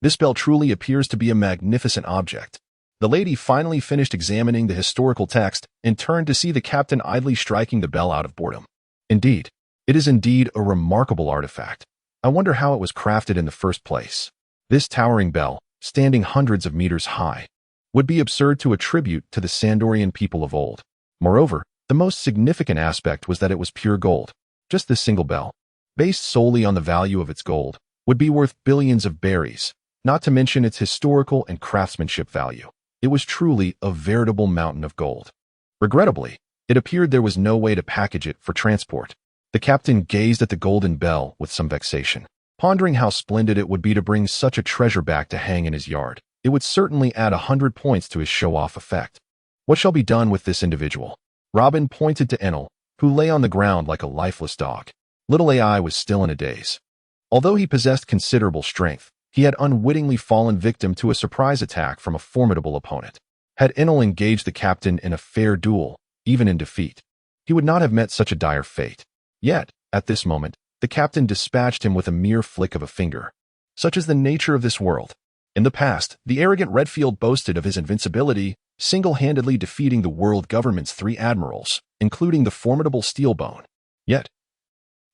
this bell truly appears to be a magnificent object." The lady finally finished examining the historical text and turned to see the captain idly striking the bell out of boredom. "Indeed, it is indeed a remarkable artifact. I wonder how it was crafted in the first place. This towering bell, standing hundreds of meters high, would be absurd to attribute to the Sandorian people of old. Moreover, the most significant aspect was that it was pure gold. Just this single bell, based solely on the value of its gold, would be worth billions of berries, not to mention its historical and craftsmanship value. It was truly a veritable mountain of gold. Regrettably, it appeared there was no way to package it for transport. The captain gazed at the golden bell with some vexation, pondering how splendid it would be to bring such a treasure back to hang in his yard. It would certainly add 100 points to his show-off effect. What shall be done with this individual? Robin pointed to Enel, who lay on the ground like a lifeless dog. Little AI was still in a daze. Although he possessed considerable strength, he had unwittingly fallen victim to a surprise attack from a formidable opponent. Had Enel engaged the captain in a fair duel, even in defeat, he would not have met such a dire fate. Yet, at this moment, the captain dispatched him with a mere flick of a finger. Such is the nature of this world. In the past, the arrogant Redfield boasted of his invincibility, single-handedly defeating the world government's 3 admirals, including the formidable Steelbone. Yet,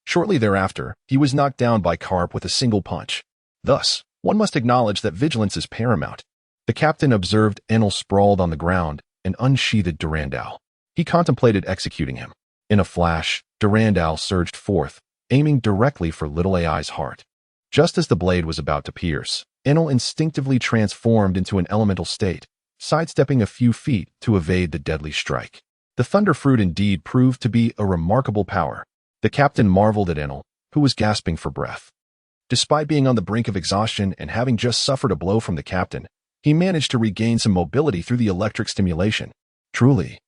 shortly thereafter, he was knocked down by Carp with a single punch. Thus, one must acknowledge that vigilance is paramount. The captain observed Enel sprawled on the ground and unsheathed Durandal. He contemplated executing him. In a flash, Durandal surged forth, aiming directly for Little AI's heart. Just as the blade was about to pierce, Enel instinctively transformed into an elemental state, sidestepping a few feet to evade the deadly strike. The Thunder Fruit indeed proved to be a remarkable power. The captain marveled at Enel, who was gasping for breath. Despite being on the brink of exhaustion and having just suffered a blow from the captain, he managed to regain some mobility through the electric stimulation. Truly,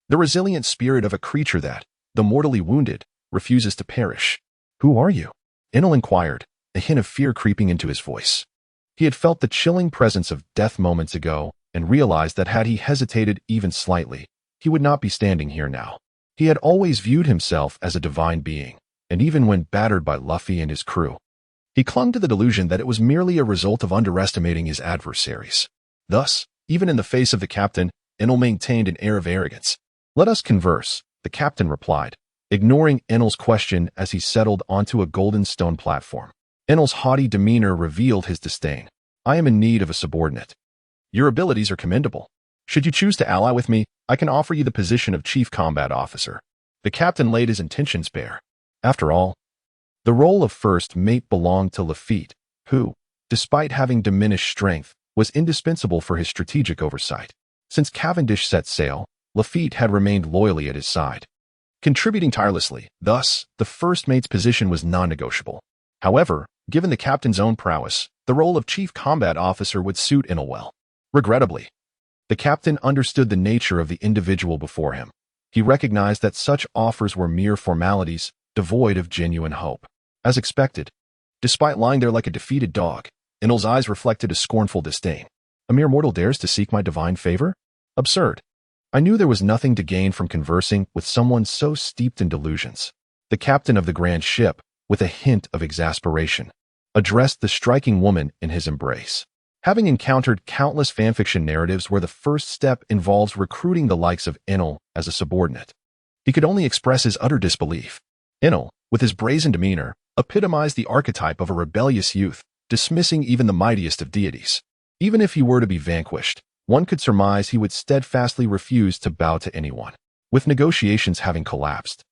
the resilient spirit of a creature that, though mortally wounded, refuses to perish. "Who are you?" Enel inquired, a hint of fear creeping into his voice. He had felt the chilling presence of death moments ago and realized that had he hesitated even slightly, he would not be standing here now. He had always viewed himself as a divine being, and even when battered by Luffy and his crew, he clung to the delusion that it was merely a result of underestimating his adversaries. Thus, even in the face of the captain, Enel maintained an air of arrogance. "Let us converse," the captain replied, ignoring Enel's question as he settled onto a golden stone platform. Enel's haughty demeanor revealed his disdain. "I am in need of a subordinate. Your abilities are commendable. Should you choose to ally with me, I can offer you the position of Chief Combat Officer." The captain laid his intentions bare. After all, the role of first mate belonged to Lafitte, who, despite having diminished strength, was indispensable for his strategic oversight. Since Cavendish set sail, Lafitte had remained loyally at his side, contributing tirelessly. Thus, the first mate's position was non-negotiable. However, given the captain's own prowess, the role of Chief Combat Officer would suit Enel well. Regrettably, the captain understood the nature of the individual before him. He recognized that such offers were mere formalities, devoid of genuine hope. As expected, despite lying there like a defeated dog, Enel's eyes reflected a scornful disdain. "A mere mortal dares to seek my divine favor? Absurd. I knew there was nothing to gain from conversing with someone so steeped in delusions." The captain of the grand ship, with a hint of exasperation, addressed the striking woman in his embrace. Having encountered countless fanfiction narratives where the first step involves recruiting the likes of Enel as a subordinate, he could only express his utter disbelief. Enel, with his brazen demeanor, epitomized the archetype of a rebellious youth, dismissing even the mightiest of deities. Even if he were to be vanquished, one could surmise he would steadfastly refuse to bow to anyone. With negotiations having collapsed,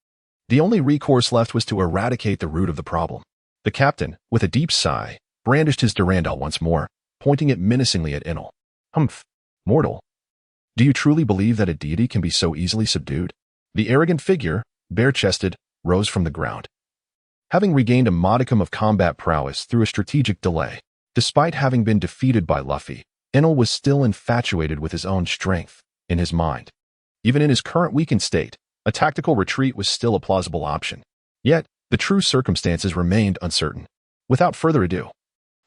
the only recourse left was to eradicate the root of the problem. The captain, with a deep sigh, brandished his Durandal once more, pointing it menacingly at Enel. "Humph, mortal. Do you truly believe that a deity can be so easily subdued?" The arrogant figure, bare-chested, rose from the ground. Having regained a modicum of combat prowess through a strategic delay, despite having been defeated by Luffy, Enel was still infatuated with his own strength. In his mind, even in his current weakened state, a tactical retreat was still a plausible option. Yet, the true circumstances remained uncertain. Without further ado,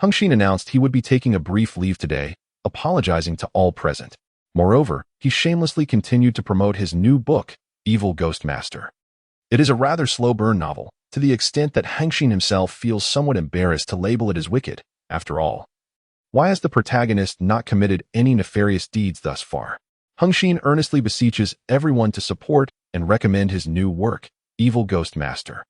Hungshin announced he would be taking a brief leave today, apologizing to all present. Moreover, he shamelessly continued to promote his new book, Evil Ghost Master. It is a rather slow-burn novel, to the extent that Hungshin himself feels somewhat embarrassed to label it as wicked. After all, why has the protagonist not committed any nefarious deeds thus far? Hungshin earnestly beseeches everyone to support and recommend his new work, Evil Ghost Master.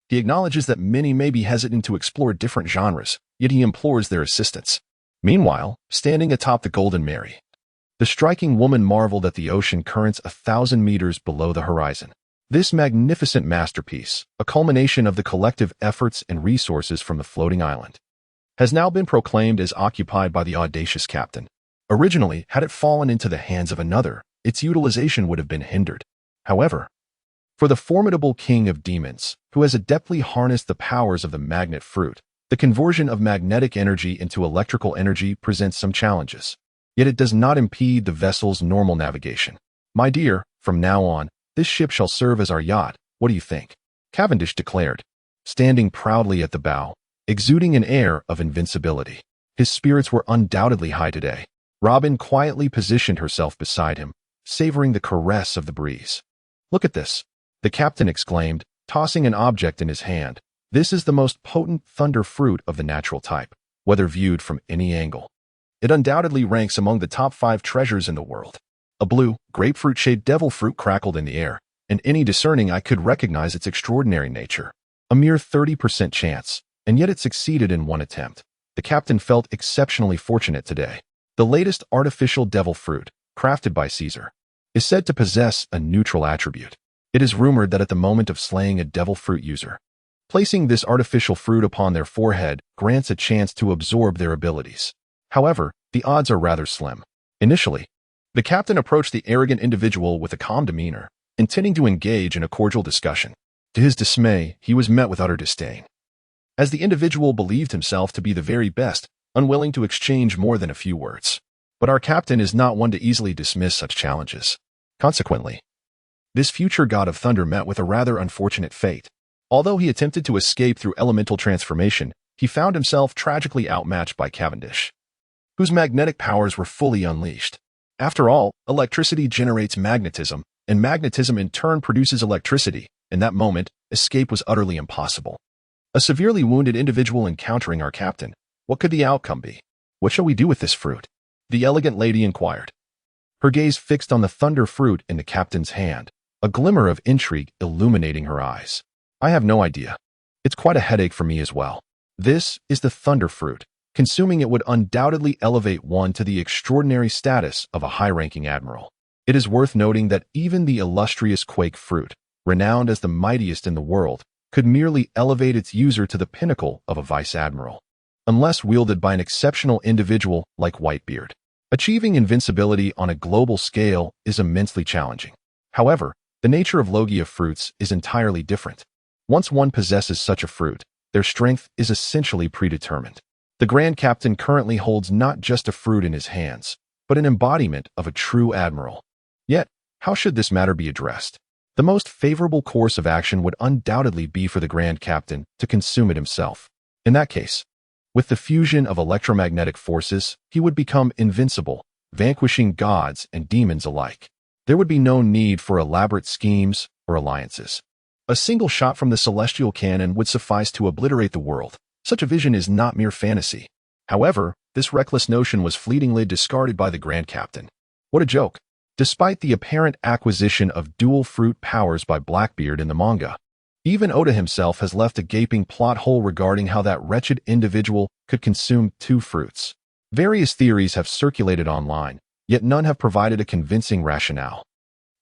He acknowledges that many may be hesitant to explore different genres, yet he implores their assistance. Meanwhile, standing atop the Golden Mary, the striking woman marveled at the ocean currents 1,000 meters below the horizon. This magnificent masterpiece, a culmination of the collective efforts and resources from the floating island, has now been proclaimed as occupied by the audacious captain. Originally, had it fallen into the hands of another, its utilization would have been hindered. However, for the formidable king of demons, who has adeptly harnessed the powers of the magnet fruit, the conversion of magnetic energy into electrical energy presents some challenges. Yet it does not impede the vessel's normal navigation. My dear, from now on, this ship shall serve as our yacht. What do you think? Cavendish declared, standing proudly at the bow, exuding an air of invincibility. His spirits were undoubtedly high today. Robin quietly positioned herself beside him, savoring the caress of the breeze. Look at this, the captain exclaimed, tossing an object in his hand. This is the most potent thunder fruit of the natural type, whether viewed from any angle. It undoubtedly ranks among the top 5 treasures in the world. A blue, grapefruit-shaped devil fruit crackled in the air, and any discerning eye could recognize its extraordinary nature. A mere 30% chance, and yet it succeeded in one attempt. The captain felt exceptionally fortunate today. The latest artificial devil fruit, crafted by Caesar, is said to possess a neutral attribute. It is rumored that at the moment of slaying a devil fruit user, placing this artificial fruit upon their forehead grants a chance to absorb their abilities. However, the odds are rather slim. Initially, the captain approached the arrogant individual with a calm demeanor, intending to engage in a cordial discussion. To his dismay, he was met with utter disdain, as the individual believed himself to be the very best, unwilling to exchange more than a few words. But our captain is not one to easily dismiss such challenges. Consequently, this future god of thunder met with a rather unfortunate fate. Although he attempted to escape through elemental transformation, he found himself tragically outmatched by Cavendish, whose magnetic powers were fully unleashed. After all, electricity generates magnetism, and magnetism in turn produces electricity. In that moment, escape was utterly impossible. A severely wounded individual encountering our captain. What could the outcome be? What shall we do with this fruit? The elegant lady inquired, her gaze fixed on the thunder fruit in the captain's hand, a glimmer of intrigue illuminating her eyes. I have no idea. It's quite a headache for me as well. This is the thunder fruit. Consuming it would undoubtedly elevate one to the extraordinary status of a high-ranking admiral. It is worth noting that even the illustrious quake fruit, renowned as the mightiest in the world, could merely elevate its user to the pinnacle of a vice-admiral, unless wielded by an exceptional individual like Whitebeard. Achieving invincibility on a global scale is immensely challenging. However, the nature of Logia fruits is entirely different. Once one possesses such a fruit, their strength is essentially predetermined. The Grand Captain currently holds not just a fruit in his hands, but an embodiment of a true admiral. Yet, how should this matter be addressed? The most favorable course of action would undoubtedly be for the Grand Captain to consume it himself. In that case, with the fusion of electromagnetic forces, he would become invincible, vanquishing gods and demons alike. There would be no need for elaborate schemes or alliances. A single shot from the celestial cannon would suffice to obliterate the world. Such a vision is not mere fantasy. However, this reckless notion was fleetingly discarded by the Grand Captain. What a joke! Despite the apparent acquisition of dual fruit powers by Blackbeard in the manga, even Oda himself has left a gaping plot hole regarding how that wretched individual could consume 2 fruits. Various theories have circulated online, yet none have provided a convincing rationale.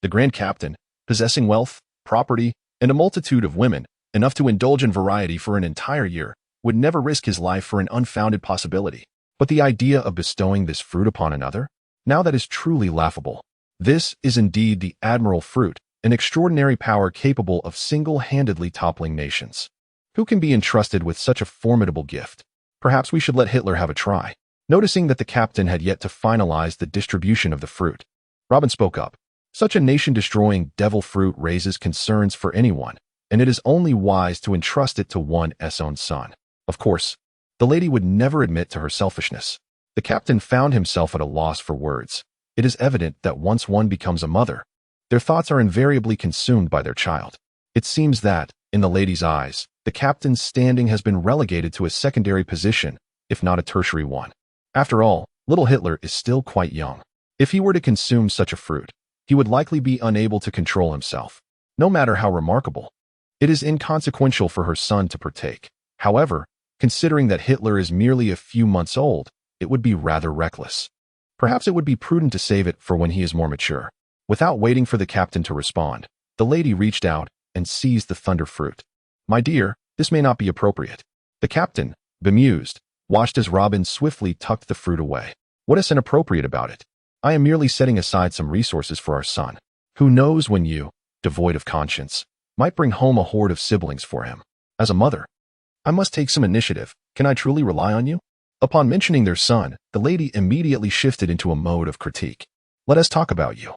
The Grand Captain, possessing wealth, property, and a multitude of women, enough to indulge in variety for an entire year, would never risk his life for an unfounded possibility. But the idea of bestowing this fruit upon another? Now that is truly laughable. This is indeed the Admiral Fruit, an extraordinary power capable of single-handedly toppling nations. Who can be entrusted with such a formidable gift? Perhaps we should let Hitler have a try. Noticing that the captain had yet to finalize the distribution of the fruit, Robin spoke up. Such a nation-destroying devil fruit raises concerns for anyone, and it is only wise to entrust it to one's own son. Of course, the lady would never admit to her selfishness. The captain found himself at a loss for words. It is evident that once one becomes a mother, their thoughts are invariably consumed by their child. It seems that, in the lady's eyes, the captain's standing has been relegated to a secondary position, if not a tertiary one. After all, little Hitler is still quite young. If he were to consume such a fruit, he would likely be unable to control himself. No matter how remarkable, it is inconsequential for her son to partake. However, considering that Hitler is merely a few months old, it would be rather reckless. Perhaps it would be prudent to save it for when he is more mature. Without waiting for the captain to respond, the lady reached out and seized the thunder fruit. My dear, this may not be appropriate. The captain, bemused, watched as Robin swiftly tucked the fruit away. What is inappropriate about it? I am merely setting aside some resources for our son. Who knows when you, devoid of conscience, might bring home a horde of siblings for him. As a mother, I must take some initiative. Can I truly rely on you? Upon mentioning their son, the lady immediately shifted into a mode of critique. Let us talk about you.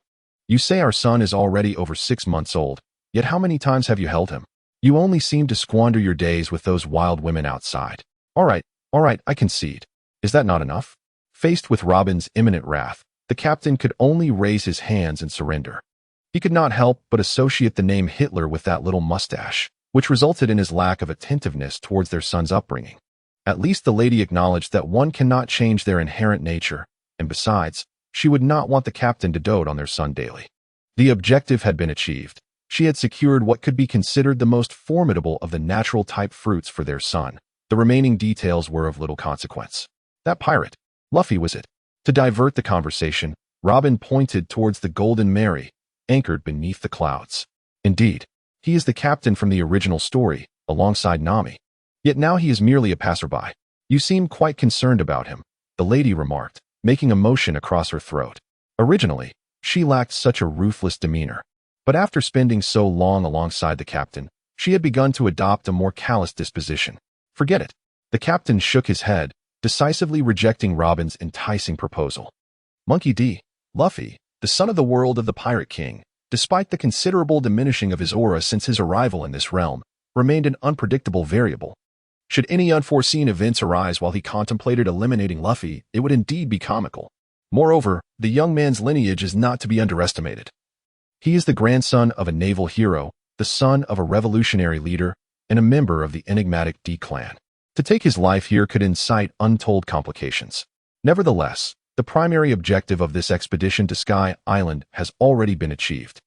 You say our son is already over 6 months old, yet how many times have you held him? You only seem to squander your days with those wild women outside. All right, I concede. Is that not enough? Faced with Robin's imminent wrath, the captain could only raise his hands and surrender. He could not help but associate the name Hitler with that little mustache, which resulted in his lack of attentiveness towards their son's upbringing. At least the lady acknowledged that one cannot change their inherent nature, and besides, she would not want the captain to dote on their son daily. The objective had been achieved. She had secured what could be considered the most formidable of the natural-type fruits for their son. The remaining details were of little consequence. That pirate, Luffy was it? To divert the conversation, Robin pointed towards the Golden Mary, anchored beneath the clouds. Indeed, he is the captain from the original story, alongside Nami. Yet now he is merely a passerby. You seem quite concerned about him, the lady remarked, making a motion across her throat. Originally, she lacked such a ruthless demeanor. But after spending so long alongside the captain, she had begun to adopt a more callous disposition. Forget it. The captain shook his head, decisively rejecting Robin's enticing proposal. Monkey D. Luffy, the son of the world of the Pirate King, despite the considerable diminishing of his aura since his arrival in this realm, remained an unpredictable variable. Should any unforeseen events arise while he contemplated eliminating Luffy, it would indeed be comical. Moreover, the young man's lineage is not to be underestimated. He is the grandson of a naval hero, the son of a revolutionary leader, and a member of the enigmatic D clan. To take his life here could incite untold complications. Nevertheless, the primary objective of this expedition to Sky Island has already been achieved,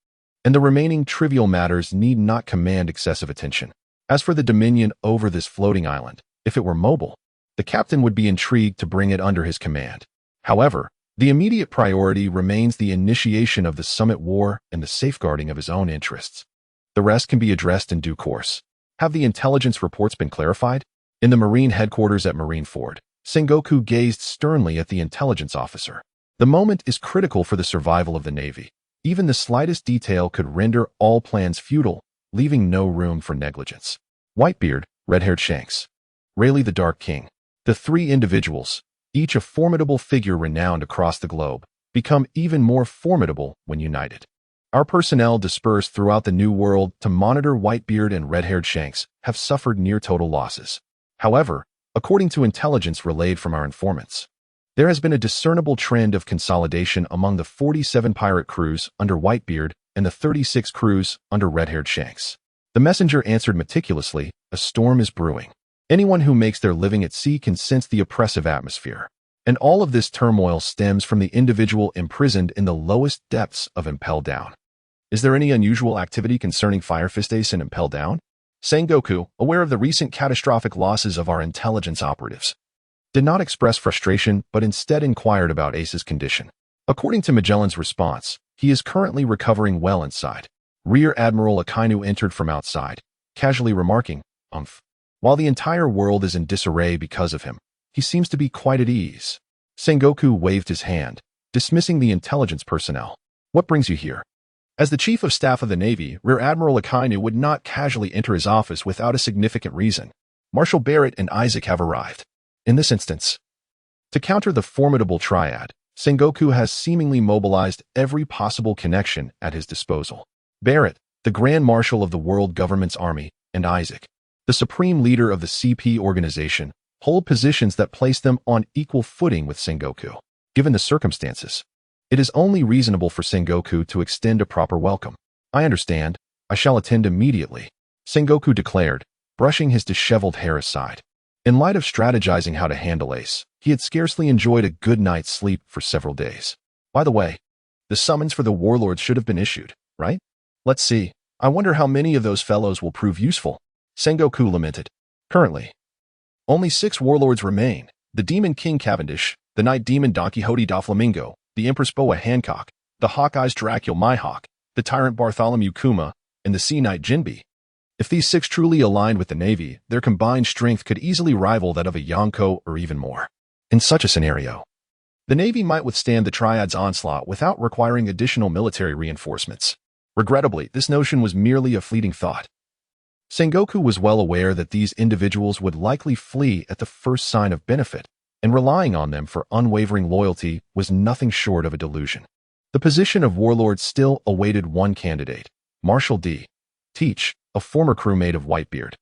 and the remaining trivial matters need not command excessive attention. As for the dominion over this floating island, if it were mobile, the captain would be intrigued to bring it under his command. However, the immediate priority remains the initiation of the Summit War and the safeguarding of his own interests. The rest can be addressed in due course. Have the intelligence reports been clarified? In the Marine headquarters at Marineford, Sengoku gazed sternly at the intelligence officer. The moment is critical for the survival of the Navy. Even the slightest detail could render all plans futile, leaving no room for negligence. Whitebeard, red-haired Shanks, Rayleigh the Dark King. The three individuals, each a formidable figure renowned across the globe, become even more formidable when united. Our personnel dispersed throughout the New World to monitor Whitebeard and red-haired Shanks have suffered near total losses. However, according to intelligence relayed from our informants, there has been a discernible trend of consolidation among the 47 pirate crews under Whitebeard and the 36 crews under red-haired Shanks. The messenger answered meticulously, "A storm is brewing. Anyone who makes their living at sea can sense the oppressive atmosphere. And all of this turmoil stems from the individual imprisoned in the lowest depths of Impel Down. Is there any unusual activity concerning Fire Fist Ace in Impel Down?" Sengoku, aware of the recent catastrophic losses of our intelligence operatives, did not express frustration but instead inquired about Ace's condition. According to Magellan's response, he is currently recovering well inside. Rear Admiral Akainu entered from outside, casually remarking, "Umph. While the entire world is in disarray because of him, he seems to be quite at ease." Sengoku waved his hand, dismissing the intelligence personnel. "What brings you here?" As the Chief of Staff of the Navy, Rear Admiral Akainu would not casually enter his office without a significant reason. Marshal Barrett and Isaac have arrived. In this instance, to counter the formidable triad, Sengoku has seemingly mobilized every possible connection at his disposal. Barrett, the Grand Marshal of the World Government's Army, and Isaac, the Supreme Leader of the CP organization, hold positions that place them on equal footing with Sengoku. Given the circumstances, it is only reasonable for Sengoku to extend a proper welcome. "I understand. I shall attend immediately," Sengoku declared, brushing his disheveled hair aside. In light of strategizing how to handle Ace, he had scarcely enjoyed a good night's sleep for several days. By the way, the summons for the warlords should have been issued, right? Let's see. I wonder how many of those fellows will prove useful, Sengoku lamented. Currently, only 6 warlords remain: the Demon King Cavendish, the Night Demon Don Quixote da Flamingo, the Empress Boa Hancock, the Hawkeye's Dracula Mihawk, the Tyrant Bartholomew Kuma, and the Sea Knight Jinbe. If these 6 truly aligned with the Navy, their combined strength could easily rival that of a Yonko or even more. In such a scenario, The Navy might withstand the Triad's onslaught without requiring additional military reinforcements. Regrettably, this notion was merely a fleeting thought. Sengoku was well aware that these individuals would likely flee at the first sign of benefit, and relying on them for unwavering loyalty was nothing short of a delusion. The position of warlord still awaited one candidate, Marshal D. Teach, a former crewmate of Whitebeard,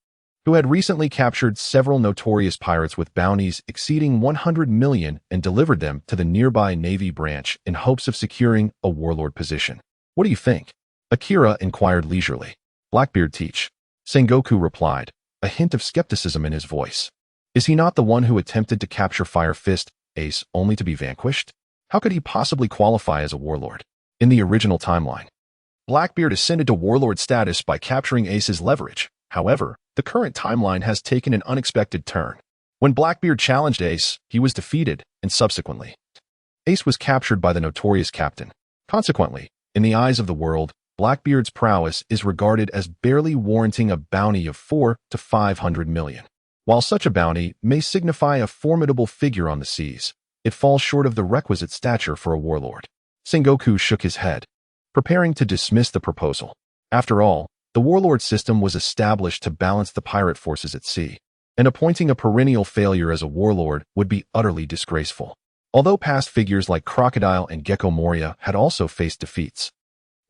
who had recently captured several notorious pirates with bounties exceeding 100 million and delivered them to the nearby Navy branch in hopes of securing a warlord position. "What do you think?" Akira inquired leisurely. "Blackbeard Teach," Sengoku replied, a hint of skepticism in his voice. "Is he not the one who attempted to capture Fire Fist, Ace, only to be vanquished? How could he possibly qualify as a warlord? In the original timeline, Blackbeard ascended to warlord status by capturing Ace's leverage. However, the current timeline has taken an unexpected turn. When Blackbeard challenged Ace, he was defeated, and subsequently, Ace was captured by the notorious captain. Consequently, in the eyes of the world, Blackbeard's prowess is regarded as barely warranting a bounty of 400 to 500 million. While such a bounty may signify a formidable figure on the seas, it falls short of the requisite stature for a warlord. Sengoku shook his head, preparing to dismiss the proposal. After all, the warlord system was established to balance the pirate forces at sea, and appointing a perennial failure as a warlord would be utterly disgraceful. Although past figures like Crocodile and Gecko Moria had also faced defeats,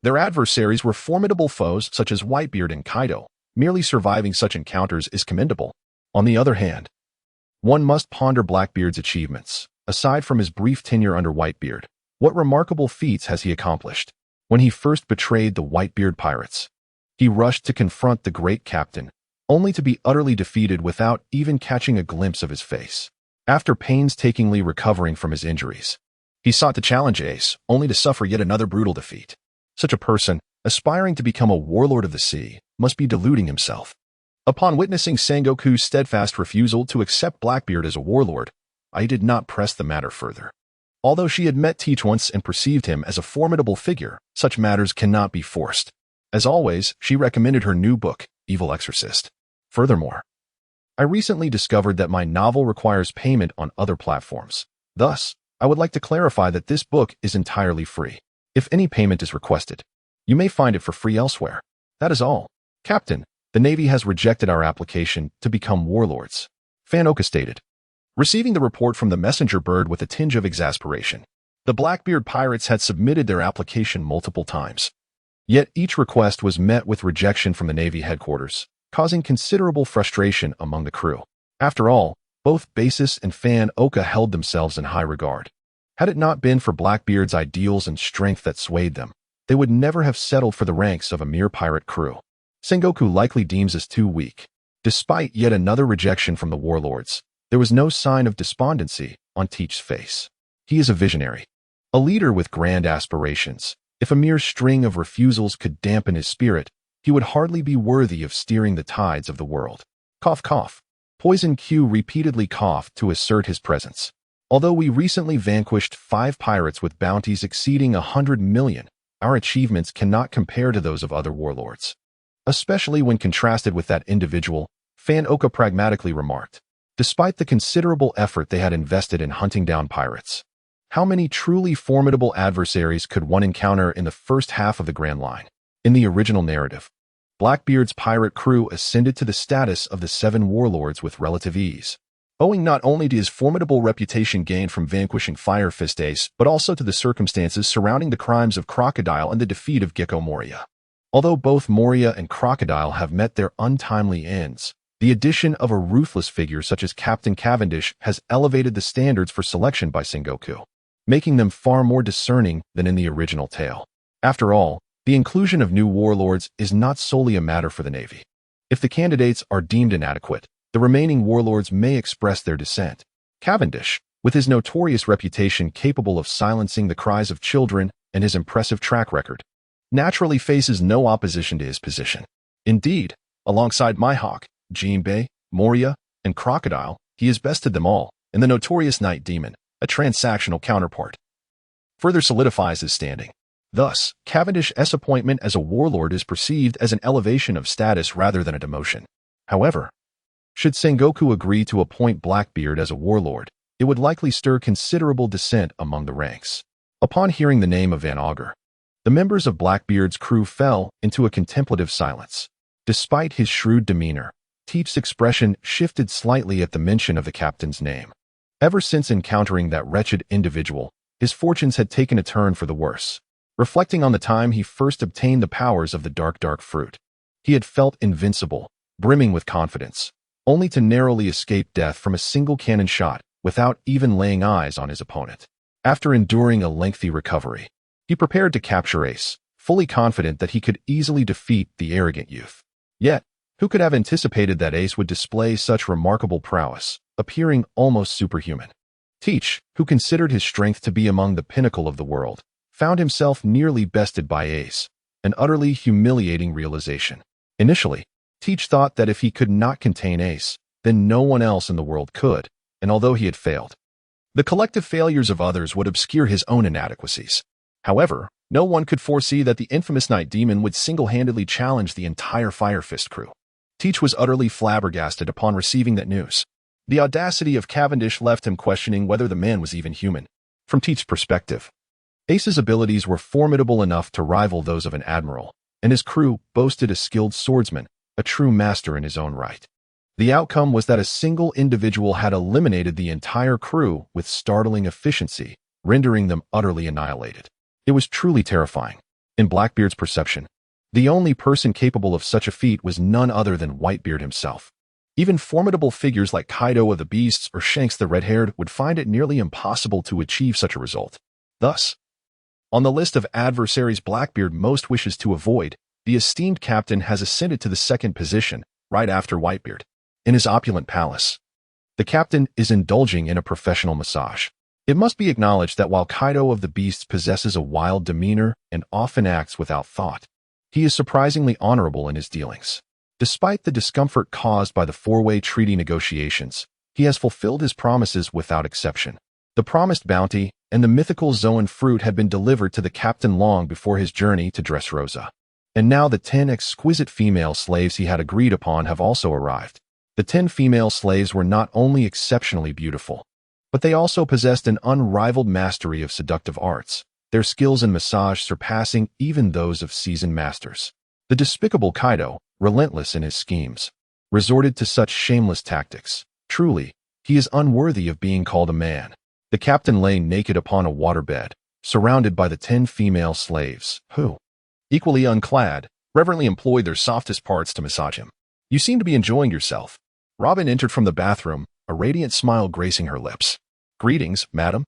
their adversaries were formidable foes such as Whitebeard and Kaido. Merely surviving such encounters is commendable. On the other hand, one must ponder Blackbeard's achievements. Aside from his brief tenure under Whitebeard, what remarkable feats has he accomplished? When he first betrayed the Whitebeard pirates, he rushed to confront the great captain, only to be utterly defeated without even catching a glimpse of his face. After painstakingly recovering from his injuries, he sought to challenge Ace, only to suffer yet another brutal defeat. Such a person, aspiring to become a warlord of the sea, must be deluding himself. Upon witnessing Sengoku's steadfast refusal to accept Blackbeard as a warlord, I did not press the matter further. Although she had met Teach once and perceived him as a formidable figure, such matters cannot be forced. As always, she recommended her new book, Evil Exorcist. Furthermore, I recently discovered that my novel requires payment on other platforms. Thus, I would like to clarify that this book is entirely free. If any payment is requested, you may find it for free elsewhere. That is all. Captain, the Navy has rejected our application to become warlords, Fanoka stated, receiving the report from the messenger bird with a tinge of exasperation. The Blackbeard pirates had submitted their application multiple times. Yet each request was met with rejection from the Navy headquarters, causing considerable frustration among the crew. After all, both Basis and Fanoka held themselves in high regard. Had it not been for Blackbeard's ideals and strength that swayed them, they would never have settled for the ranks of a mere pirate crew. Sengoku likely deems us too weak. Despite yet another rejection from the warlords, there was no sign of despondency on Teach's face. He is a visionary, a leader with grand aspirations. If a mere string of refusals could dampen his spirit, he would hardly be worthy of steering the tides of the world. Cough, cough. Poison Q repeatedly coughed to assert his presence. Although we recently vanquished 5 pirates with bounties exceeding 100 million, our achievements cannot compare to those of other warlords. Especially when contrasted with that individual, Fanoka pragmatically remarked. Despite the considerable effort they had invested in hunting down pirates, how many truly formidable adversaries could one encounter in the first half of the Grand Line? In the original narrative, Blackbeard's pirate crew ascended to the status of the 7 warlords with relative ease, owing not only to his formidable reputation gained from vanquishing Fire Fist Ace, but also to the circumstances surrounding the crimes of Crocodile and the defeat of Gecko Moria. Although both Moria and Crocodile have met their untimely ends, the addition of a ruthless figure such as Captain Cavendish has elevated the standards for selection by Sengoku, making them far more discerning than in the original tale. After all, the inclusion of new warlords is not solely a matter for the Navy. If the candidates are deemed inadequate, the remaining warlords may express their dissent. Cavendish, with his notorious reputation capable of silencing the cries of children and his impressive track record, naturally faces no opposition to his position. Indeed, alongside Mihawk, Jinbei, Moria, and Crocodile, he has bested them all, and the notorious Night Demon, a transactional counterpart, further solidifies his standing. Thus, Cavendish's appointment as a warlord is perceived as an elevation of status rather than a demotion. However, should Sengoku agree to appoint Blackbeard as a warlord, it would likely stir considerable dissent among the ranks. Upon hearing the name of Van Augur, the members of Blackbeard's crew fell into a contemplative silence. Despite his shrewd demeanor, Teach's expression shifted slightly at the mention of the captain's name. Ever since encountering that wretched individual, his fortunes had taken a turn for the worse. Reflecting on the time he first obtained the powers of the dark fruit, he had felt invincible, brimming with confidence, only to narrowly escape death from a single cannon shot without even laying eyes on his opponent. After enduring a lengthy recovery, he prepared to capture Ace, fully confident that he could easily defeat the arrogant youth. Yet, who could have anticipated that Ace would display such remarkable prowess, appearing almost superhuman? Teach, who considered his strength to be among the pinnacle of the world, found himself nearly bested by Ace, an utterly humiliating realization. Initially, Teach thought that if he could not contain Ace, then no one else in the world could, and although he had failed, the collective failures of others would obscure his own inadequacies. However, no one could foresee that the infamous Night Demon would single-handedly challenge the entire Fire Fist crew. Teach was utterly flabbergasted upon receiving that news. The audacity of Cavendish left him questioning whether the man was even human. From Teach's perspective, Ace's abilities were formidable enough to rival those of an admiral, and his crew boasted a skilled swordsman, a true master in his own right. The outcome was that a single individual had eliminated the entire crew with startling efficiency, rendering them utterly annihilated. It was truly terrifying. In Blackbeard's perception, the only person capable of such a feat was none other than Whitebeard himself. Even formidable figures like Kaido of the Beasts or Shanks the Red-Haired would find it nearly impossible to achieve such a result. Thus, on the list of adversaries Blackbeard most wishes to avoid, the esteemed captain has ascended to the second position, right after Whitebeard. In his opulent palace, the captain is indulging in a professional massage. It must be acknowledged that while Kaido of the Beasts possesses a wild demeanor and often acts without thought, he is surprisingly honorable in his dealings. Despite the discomfort caused by the four-way treaty negotiations, he has fulfilled his promises without exception. The promised bounty and the mythical Zoan fruit had been delivered to the captain long before his journey to Dressrosa. And now the 10 exquisite female slaves he had agreed upon have also arrived. The 10 female slaves were not only exceptionally beautiful, but they also possessed an unrivaled mastery of seductive arts, their skills in massage surpassing even those of seasoned masters. The despicable Kaido, relentless in his schemes, resorted to such shameless tactics. Truly, he is unworthy of being called a man. The captain lay naked upon a waterbed, surrounded by the 10 female slaves, who, equally unclad, reverently employed their softest parts to massage him. "You seem to be enjoying yourself." Robin entered from the bathroom, a radiant smile gracing her lips. "Greetings, madam."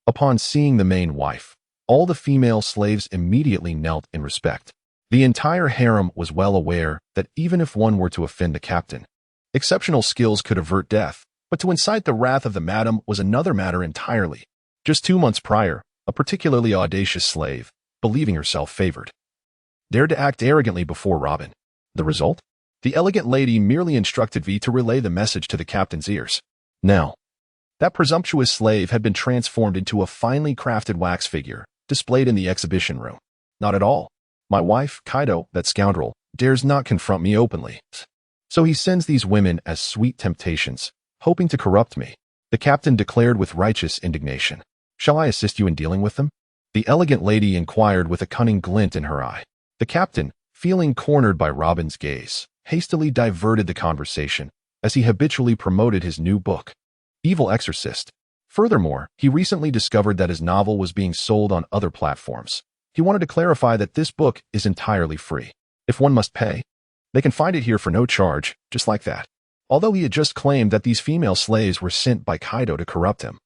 Upon seeing the main wife, all the female slaves immediately knelt in respect. The entire harem was well aware that even if one were to offend the captain, exceptional skills could avert death, but to incite the wrath of the madam was another matter entirely. Just 2 months prior, a particularly audacious slave, believing herself favored, dared to act arrogantly before Robin. The result? The elegant lady merely instructed V to relay the message to the captain's ears. Now, that presumptuous slave had been transformed into a finely crafted wax figure, displayed in the exhibition room. "Not at all. My wife, Kaido, that scoundrel, dares not confront me openly. So he sends these women as sweet temptations, hoping to corrupt me," the captain declared with righteous indignation. "Shall I assist you in dealing with them?" the elegant lady inquired with a cunning glint in her eye. The captain, feeling cornered by Robin's gaze, hastily diverted the conversation, as he habitually promoted his new book, Evil Exorcist. Furthermore, he recently discovered that his novel was being sold on other platforms. He wanted to clarify that this book is entirely free. If one must pay, they can find it here for no charge, just like that. Although he had just claimed that these female slaves were sent by Kaido to corrupt him,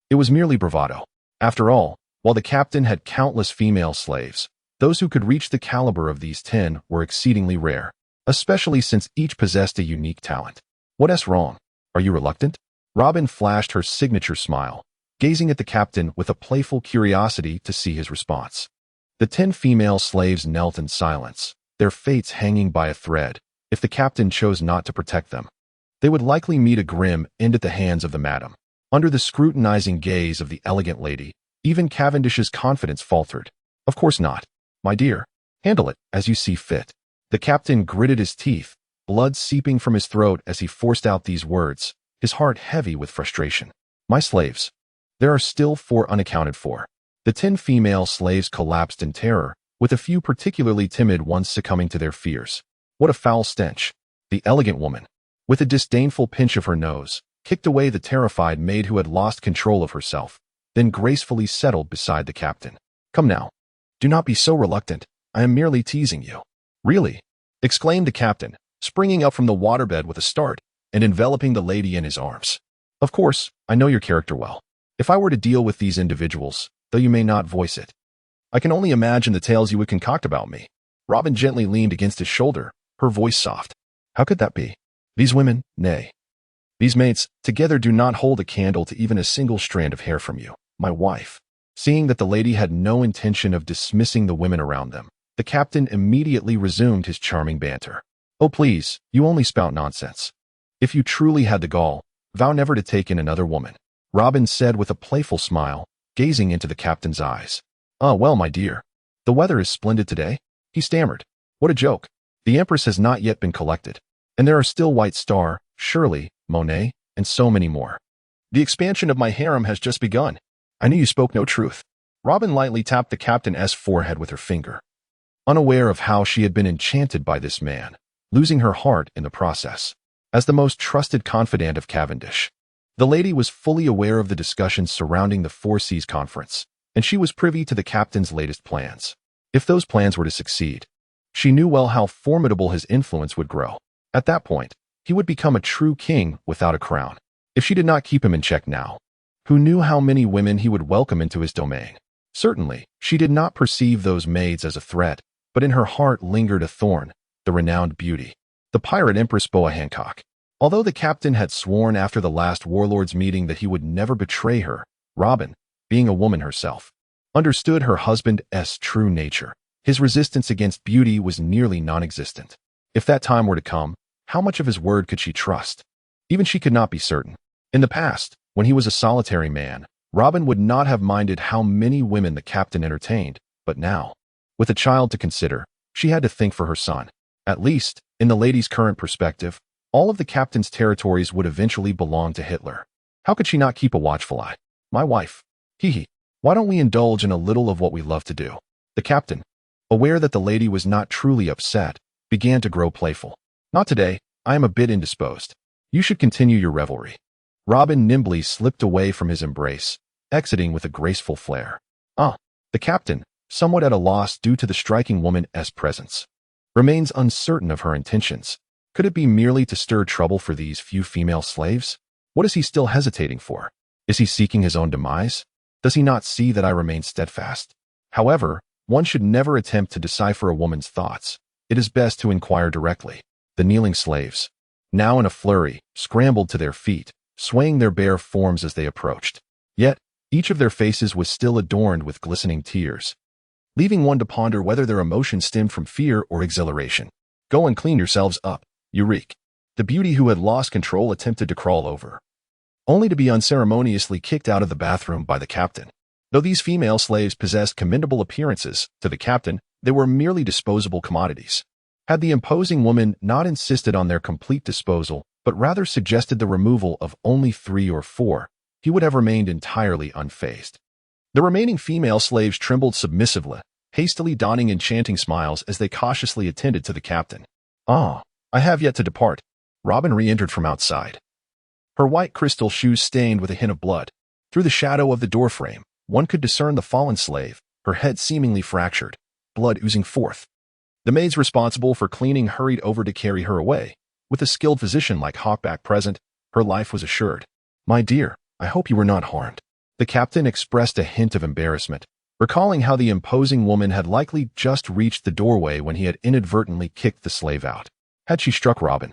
it was merely bravado. After all, while the captain had countless female slaves, those who could reach the caliber of these 10 were exceedingly rare, especially since each possessed a unique talent. "What's wrong? Are you reluctant?" Robin flashed her signature smile, gazing at the captain with a playful curiosity to see his response. The 10 female slaves knelt in silence, their fates hanging by a thread. If the captain chose not to protect them, they would likely meet a grim end at the hands of the madam. Under the scrutinizing gaze of the elegant lady, even Cavendish's confidence faltered. "Of course not, my dear. Handle it as you see fit." The captain gritted his teeth, blood seeping from his throat as he forced out these words, his heart heavy with frustration. My slaves. There are still 4 unaccounted for. The 10 female slaves collapsed in terror, with a few particularly timid ones succumbing to their fears. What a foul stench. The elegant woman, with a disdainful pinch of her nose, kicked away the terrified maid who had lost control of herself, then gracefully settled beside the captain. Come now. Do not be so reluctant. I am merely teasing you. Really? Exclaimed the captain, springing up from the waterbed with a start and enveloping the lady in his arms. Of course, I know your character well. If I were to deal with these individuals, though you may not voice it, I can only imagine the tales you would concoct about me. Robin gently leaned against his shoulder, her voice soft. How could that be? These women, nay. These mates, together do not hold a candle to even a single strand of hair from you, my wife. Seeing that the lady had no intention of dismissing the women around them, the captain immediately resumed his charming banter. Oh please, you only spout nonsense. If you truly had the gall, vow never to take in another woman, Robin said with a playful smile, gazing into the captain's eyes. Ah, well, my dear. The weather is splendid today, he stammered. What a joke. The Empress has not yet been collected, and there are still White Star, Shirley, Monet, and so many more. The expansion of my harem has just begun. I knew you spoke no truth. Robin lightly tapped the captain's forehead with her finger, unaware of how she had been enchanted by this man, losing her heart in the process. As the most trusted confidant of Cavendish, the lady was fully aware of the discussions surrounding the Four Seas Conference, and she was privy to the captain's latest plans. If those plans were to succeed, she knew well how formidable his influence would grow. At that point, he would become a true king without a crown. If she did not keep him in check now, who knew how many women he would welcome into his domain? Certainly, she did not perceive those maids as a threat, but in her heart lingered a thorn, the renowned beauty, the pirate Empress Boa Hancock. Although the captain had sworn after the last warlords' meeting that he would never betray her, Robin, being a woman herself, understood her husband's true nature. His resistance against beauty was nearly non-existent. If that time were to come, how much of his word could she trust? Even she could not be certain. In the past, when he was a solitary man, Robin would not have minded how many women the captain entertained, but now, with a child to consider, she had to think for her son. At least, in the lady's current perspective, all of the captain's territories would eventually belong to Hitler. How could she not keep a watchful eye? My wife. Hee. Why don't we indulge in a little of what we love to do? The captain, aware that the lady was not truly upset, began to grow playful. Not today. I am a bit indisposed. You should continue your revelry. Robin nimbly slipped away from his embrace, exiting with a graceful flair. The captain, somewhat at a loss due to the striking woman's presence, remains uncertain of her intentions. Could it be merely to stir trouble for these few female slaves? What is he still hesitating for? Is he seeking his own demise? Does he not see that I remain steadfast? However, one should never attempt to decipher a woman's thoughts. It is best to inquire directly. The kneeling slaves, now in a flurry, scrambled to their feet, swaying their bare forms as they approached. Yet, each of their faces was still adorned with glistening tears, leaving one to ponder whether their emotion stemmed from fear or exhilaration. Go and clean yourselves up, you reek. The beauty who had lost control attempted to crawl over, only to be unceremoniously kicked out of the bathroom by the captain. Though these female slaves possessed commendable appearances, to the captain, they were merely disposable commodities. Had the imposing woman not insisted on their complete disposal, but rather suggested the removal of only 3 or 4, he would have remained entirely unfazed. The remaining female slaves trembled submissively, hastily donning enchanting smiles as they cautiously attended to the captain. I have yet to depart. Robin re-entered from outside, her white crystal shoes stained with a hint of blood. Through the shadow of the doorframe, one could discern the fallen slave, her head seemingly fractured, blood oozing forth. The maids responsible for cleaning hurried over to carry her away. With a skilled physician like Hawkback present, her life was assured. My dear, I hope you were not harmed. The captain expressed a hint of embarrassment, recalling how the imposing woman had likely just reached the doorway when he had inadvertently kicked the slave out. Had she struck Robin,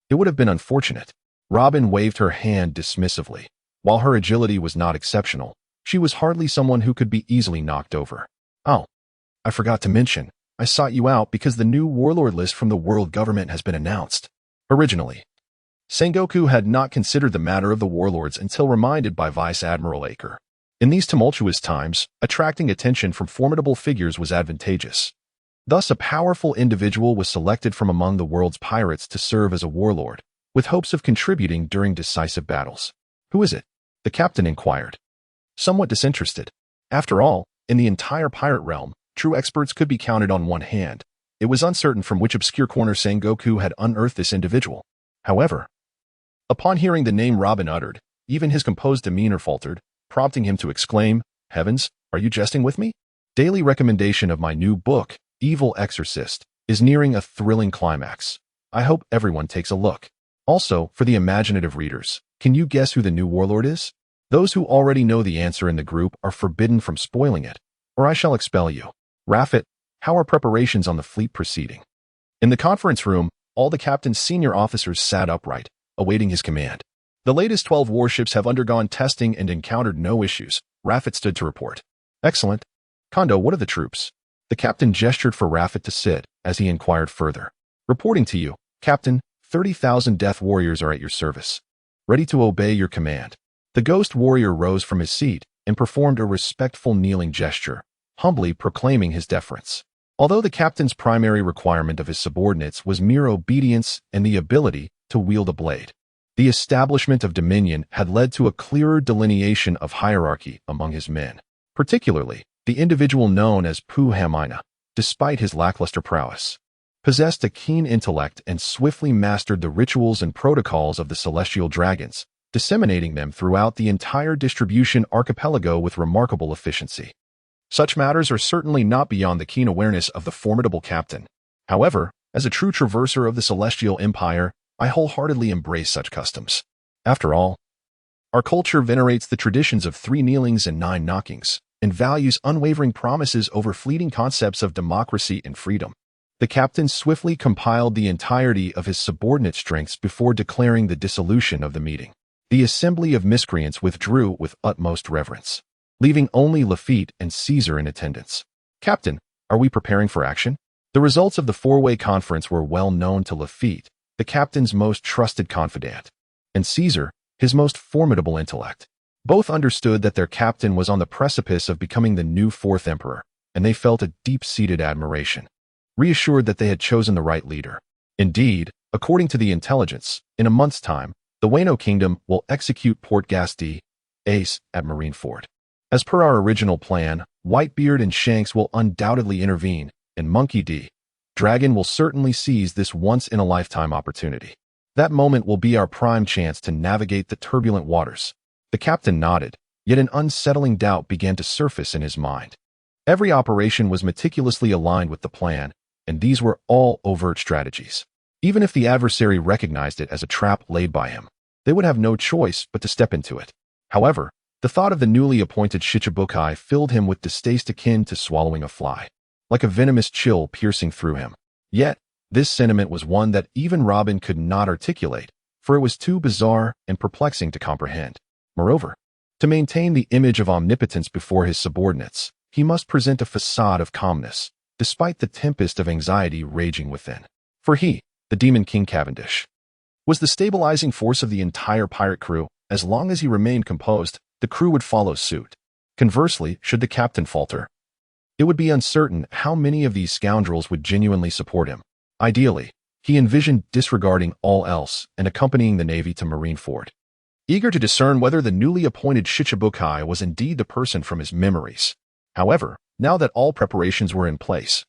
it would have been unfortunate. Robin waved her hand dismissively. While her agility was not exceptional, she was hardly someone who could be easily knocked over. I forgot to mention, I sought you out because the new warlord list from the world government has been announced. Originally, Sengoku had not considered the matter of the warlords until reminded by Vice Admiral Aker. In these tumultuous times, attracting attention from formidable figures was advantageous. Thus, a powerful individual was selected from among the world's pirates to serve as a warlord, with hopes of contributing during decisive battles. Who is it? The captain inquired, somewhat disinterested. After all, in the entire pirate realm, true experts could be counted on one hand. It was uncertain from which obscure corner Sengoku had unearthed this individual. However, upon hearing the name Robin uttered, even his composed demeanor faltered, prompting him to exclaim, "Heavens, are you jesting with me? Daily recommendation of my new book, Evil Exorcist, is nearing a thrilling climax. I hope everyone takes a look." Also, for the imaginative readers, can you guess who the new warlord is? Those who already know the answer in the group are forbidden from spoiling it, or I shall expel you. Raffet, how are preparations on the fleet proceeding? In the conference room, all the captain's senior officers sat upright, awaiting his command. The latest 12 warships have undergone testing and encountered no issues, Raffet stood to report. Excellent. Kondo, what of the troops? The captain gestured for Raffet to sit, as he inquired further. Reporting to you, Captain, 30,000 death warriors are at your service, ready to obey your command. The ghost warrior rose from his seat and performed a respectful kneeling gesture, humbly proclaiming his deference. Although the captain's primary requirement of his subordinates was mere obedience and the ability to wield a blade, the establishment of dominion had led to a clearer delineation of hierarchy among his men. Particularly, the individual known as Pu Hamina, despite his lackluster prowess, possessed a keen intellect and swiftly mastered the rituals and protocols of the celestial dragons, disseminating them throughout the entire distribution archipelago with remarkable efficiency. Such matters are certainly not beyond the keen awareness of the formidable captain. However, as a true traverser of the celestial empire, I wholeheartedly embrace such customs. After all, our culture venerates the traditions of 3 kneelings and 9 knockings, and values unwavering promises over fleeting concepts of democracy and freedom. The captain swiftly compiled the entirety of his subordinate strengths before declaring the dissolution of the meeting. The assembly of miscreants withdrew with utmost reverence, leaving only Lafitte and Caesar in attendance. Captain, are we preparing for action? The results of the 4-way conference were well known to Lafitte, the captain's most trusted confidant, and Caesar, his most formidable intellect. Both understood that their captain was on the precipice of becoming the new 4th emperor, and they felt a deep-seated admiration, reassured that they had chosen the right leader. Indeed, according to the intelligence, in a month's time, the Wano Kingdom will execute Port Gasti, Ace, at Marineford. As per our original plan, Whitebeard and Shanks will undoubtedly intervene, and Monkey D. Dragon will certainly seize this once-in-a-lifetime opportunity. That moment will be our prime chance to navigate the turbulent waters. The captain nodded, yet an unsettling doubt began to surface in his mind. Every operation was meticulously aligned with the plan, and these were all overt strategies. Even if the adversary recognized it as a trap laid by him, they would have no choice but to step into it. However, the thought of the newly appointed Shichibukai filled him with distaste akin to swallowing a fly, like a venomous chill piercing through him. Yet, this sentiment was one that even Robin could not articulate, for it was too bizarre and perplexing to comprehend. Moreover, to maintain the image of omnipotence before his subordinates, he must present a facade of calmness, despite the tempest of anxiety raging within. For he, the Demon King Cavendish, was the stabilizing force of the entire pirate crew. As long as he remained composed, the crew would follow suit. Conversely, should the captain falter, it would be uncertain how many of these scoundrels would genuinely support him. Ideally, he envisioned disregarding all else and accompanying the navy to Marineford, eager to discern whether the newly appointed Shichibukai was indeed the person from his memories. However, now that all preparations were in place,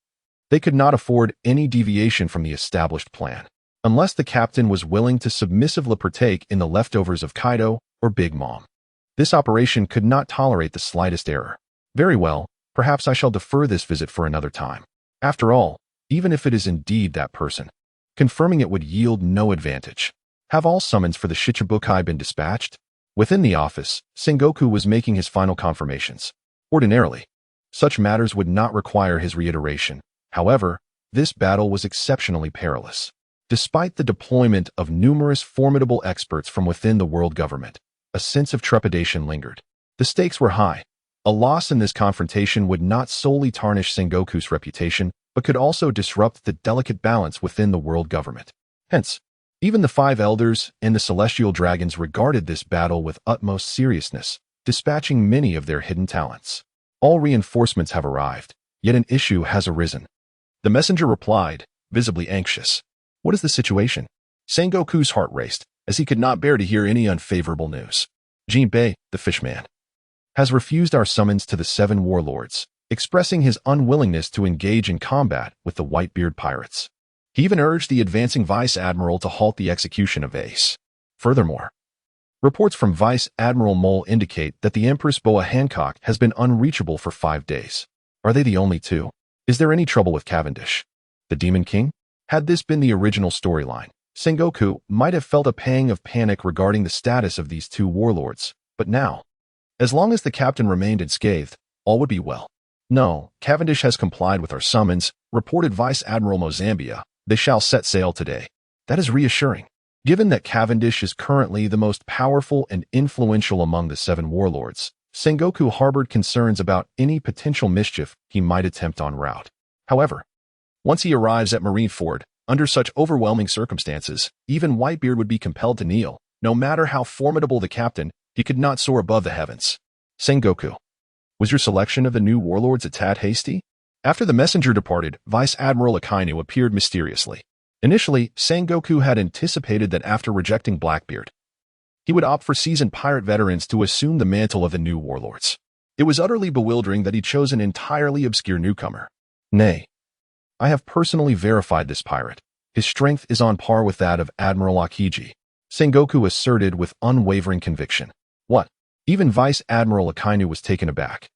they could not afford any deviation from the established plan, unless the captain was willing to submissively partake in the leftovers of Kaido or Big Mom. This operation could not tolerate the slightest error. Very well, perhaps I shall defer this visit for another time. After all, even if it is indeed that person, confirming it would yield no advantage. Have all summons for the Shichibukai been dispatched? Within the office, Sengoku was making his final confirmations. Ordinarily, such matters would not require his reiteration. However, this battle was exceptionally perilous. Despite the deployment of numerous formidable experts from within the world government, a sense of trepidation lingered. The stakes were high. A loss in this confrontation would not solely tarnish Sengoku's reputation, but could also disrupt the delicate balance within the world government. Hence, even the 5 elders and the celestial dragons regarded this battle with utmost seriousness, dispatching many of their hidden talents. All reinforcements have arrived, yet an issue has arisen. The messenger replied, visibly anxious. What is the situation? Sengoku's heart raced, as he could not bear to hear any unfavorable news. Jinbei, the fishman, has refused our summons to the 7 warlords, expressing his unwillingness to engage in combat with the Whitebeard pirates. He even urged the advancing Vice Admiral to halt the execution of Ace. Furthermore, reports from Vice Admiral Mole indicate that the Empress Boa Hancock has been unreachable for 5 days. Are they the only two? Is there any trouble with Cavendish, the Demon King? Had this been the original storyline, Sengoku might have felt a pang of panic regarding the status of these 2 warlords, but now, as long as the captain remained unscathed, all would be well. No, Cavendish has complied with our summons, reported Vice Admiral Mozambia. They shall set sail today. That is reassuring. Given that Cavendish is currently the most powerful and influential among the 7 warlords, Sengoku harbored concerns about any potential mischief he might attempt en route. However, once he arrives at Marineford, under such overwhelming circumstances, even Whitebeard would be compelled to kneel. No matter how formidable the captain, he could not soar above the heavens. Sengoku, was your selection of the new warlords a tad hasty? After the messenger departed, Vice Admiral Akainu appeared mysteriously. Initially, Sengoku had anticipated that after rejecting Blackbeard, he would opt for seasoned pirate veterans to assume the mantle of the new warlords. It was utterly bewildering that he chose an entirely obscure newcomer. Nay, I have personally verified this pirate. His strength is on par with that of Admiral Akiji, Sengoku asserted with unwavering conviction. What? Even Vice Admiral Akainu was taken aback.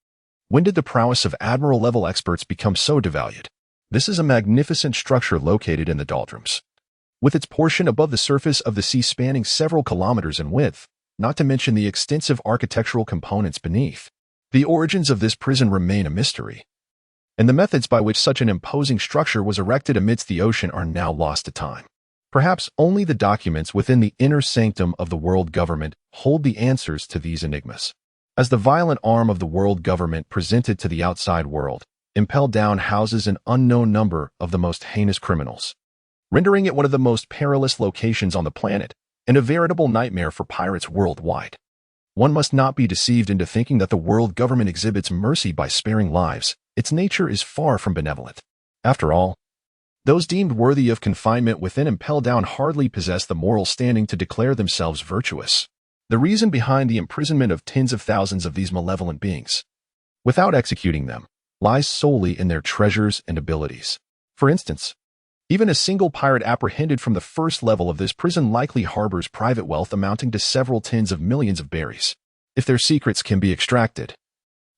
When did the prowess of admiral-level experts become so devalued? This is a magnificent structure located in the doldrums, with its portion above the surface of the sea spanning several kilometers in width, not to mention the extensive architectural components beneath. The origins of this prison remain a mystery, and the methods by which such an imposing structure was erected amidst the ocean are now lost to time. Perhaps only the documents within the inner sanctum of the world government hold the answers to these enigmas. As the violent arm of the world government presented to the outside world, Impel Down houses an unknown number of the most heinous criminals, rendering it one of the most perilous locations on the planet and a veritable nightmare for pirates worldwide. One must not be deceived into thinking that the world government exhibits mercy by sparing lives. Its nature is far from benevolent. After all, those deemed worthy of confinement within Impel Down hardly possess the moral standing to declare themselves virtuous. The reason behind the imprisonment of tens of thousands of these malevolent beings, without executing them, lies solely in their treasures and abilities. For instance, even a single pirate apprehended from the first level of this prison likely harbors private wealth amounting to several tens of millions of berries. If their secrets can be extracted,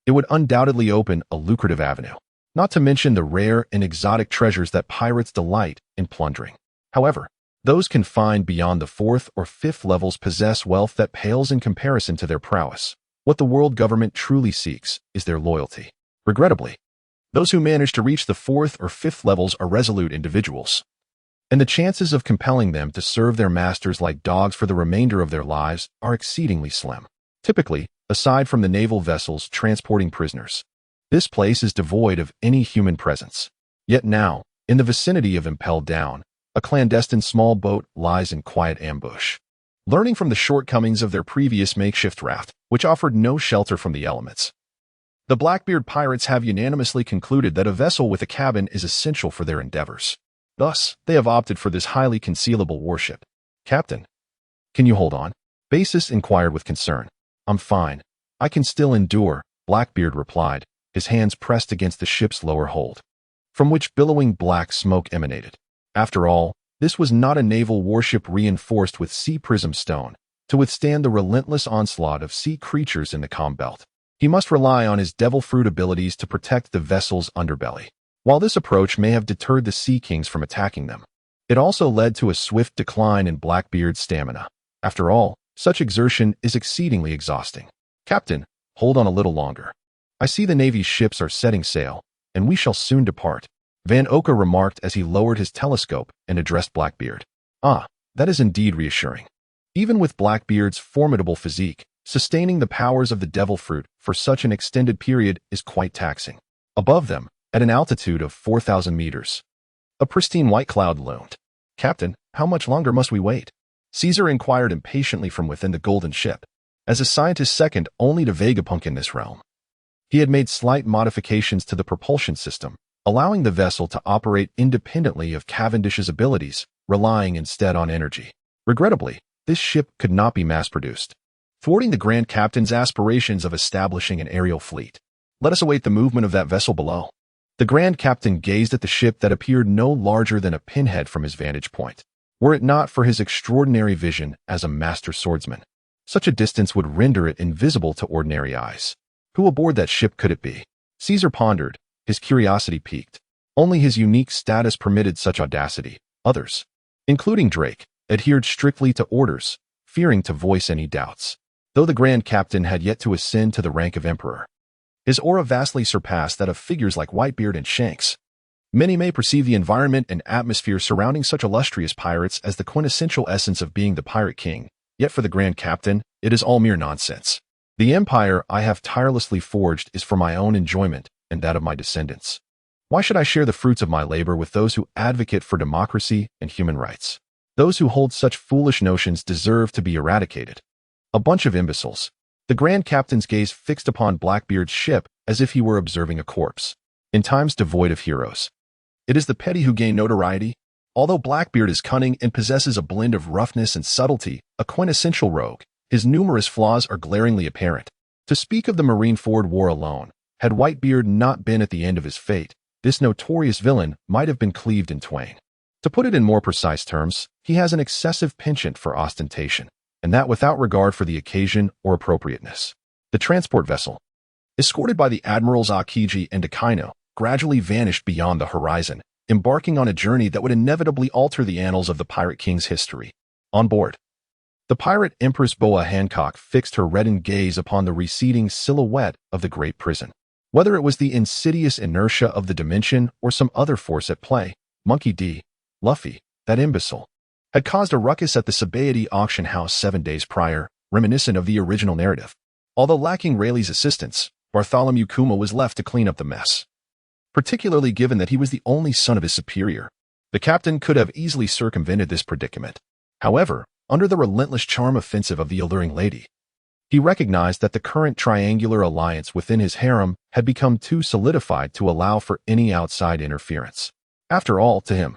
it would undoubtedly open a lucrative avenue, not to mention the rare and exotic treasures that pirates delight in plundering. However, those confined beyond the 4th or 5th levels possess wealth that pales in comparison to their prowess. What the world government truly seeks is their loyalty. Regrettably, those who manage to reach the 4th or 5th levels are resolute individuals, and the chances of compelling them to serve their masters like dogs for the remainder of their lives are exceedingly slim. Typically, aside from the naval vessels transporting prisoners, this place is devoid of any human presence. Yet now, in the vicinity of Impel Down, a clandestine small boat lies in quiet ambush. Learning from the shortcomings of their previous makeshift raft, which offered no shelter from the elements, the Blackbeard pirates have unanimously concluded that a vessel with a cabin is essential for their endeavors. Thus, they have opted for this highly concealable warship. Captain, can you hold on? Basis inquired with concern. I'm fine. I can still endure, Blackbeard replied, his hands pressed against the ship's lower hold, from which billowing black smoke emanated. After all, this was not a naval warship reinforced with sea prism stone to withstand the relentless onslaught of sea creatures in the calm belt. He must rely on his devil fruit abilities to protect the vessel's underbelly. While this approach may have deterred the Sea Kings from attacking them, it also led to a swift decline in Blackbeard's stamina. After all, such exertion is exceedingly exhausting. Captain, hold on a little longer. I see the Navy's ships are setting sail, and we shall soon depart, Van Oka remarked as he lowered his telescope and addressed Blackbeard. Ah, that is indeed reassuring. Even with Blackbeard's formidable physique, sustaining the powers of the devil fruit for such an extended period is quite taxing. Above them, at an altitude of 4,000 meters, a pristine white cloud loomed. Captain, how much longer must we wait? Caesar inquired impatiently from within the golden ship. As a scientist second only to Vegapunk in this realm, he had made slight modifications to the propulsion system, allowing the vessel to operate independently of Cavendish's abilities, relying instead on energy. Regrettably, this ship could not be mass-produced. thwarting the Grand Captain's aspirations of establishing an aerial fleet. Let us await the movement of that vessel below. The Grand Captain gazed at the ship that appeared no larger than a pinhead from his vantage point. Were it not for his extraordinary vision as a master swordsman, such a distance would render it invisible to ordinary eyes. Who aboard that ship could it be? Caesar pondered, his curiosity piqued. Only his unique status permitted such audacity. Others, including Drake, adhered strictly to orders, fearing to voice any doubts. Though the Grand Captain had yet to ascend to the rank of emperor, his aura vastly surpassed that of figures like Whitebeard and Shanks. Many may perceive the environment and atmosphere surrounding such illustrious pirates as the quintessential essence of being the pirate king, yet for the Grand Captain, it is all mere nonsense. The empire I have tirelessly forged is for my own enjoyment and that of my descendants. Why should I share the fruits of my labor with those who advocate for democracy and human rights? Those who hold such foolish notions deserve to be eradicated. A bunch of imbeciles. The Grand Captain's gaze fixed upon Blackbeard's ship as if he were observing a corpse. In times devoid of heroes, it is the petty who gain notoriety. Although Blackbeard is cunning and possesses a blend of roughness and subtlety, a quintessential rogue, his numerous flaws are glaringly apparent. To speak of the Marineford War alone, had Whitebeard not been at the end of his fate, this notorious villain might have been cleaved in twain. To put it in more precise terms, he has an excessive penchant for ostentation, and that without regard for the occasion or appropriateness. The transport vessel, escorted by the Admirals Akiji and Akaino, gradually vanished beyond the horizon, embarking on a journey that would inevitably alter the annals of the Pirate King's history. On board, the pirate Empress Boa Hancock fixed her reddened gaze upon the receding silhouette of the great prison. Whether it was the insidious inertia of the dimension or some other force at play, Monkey D. Luffy, that imbecile, had caused a ruckus at the Sabaody auction house 7 days prior, reminiscent of the original narrative. Although lacking Rayleigh's assistance, Bartholomew Kuma was left to clean up the mess. Particularly given that he was the only son of his superior, the captain could have easily circumvented this predicament. However, under the relentless charm offensive of the alluring lady, he recognized that the current triangular alliance within his harem had become too solidified to allow for any outside interference. After all, to him,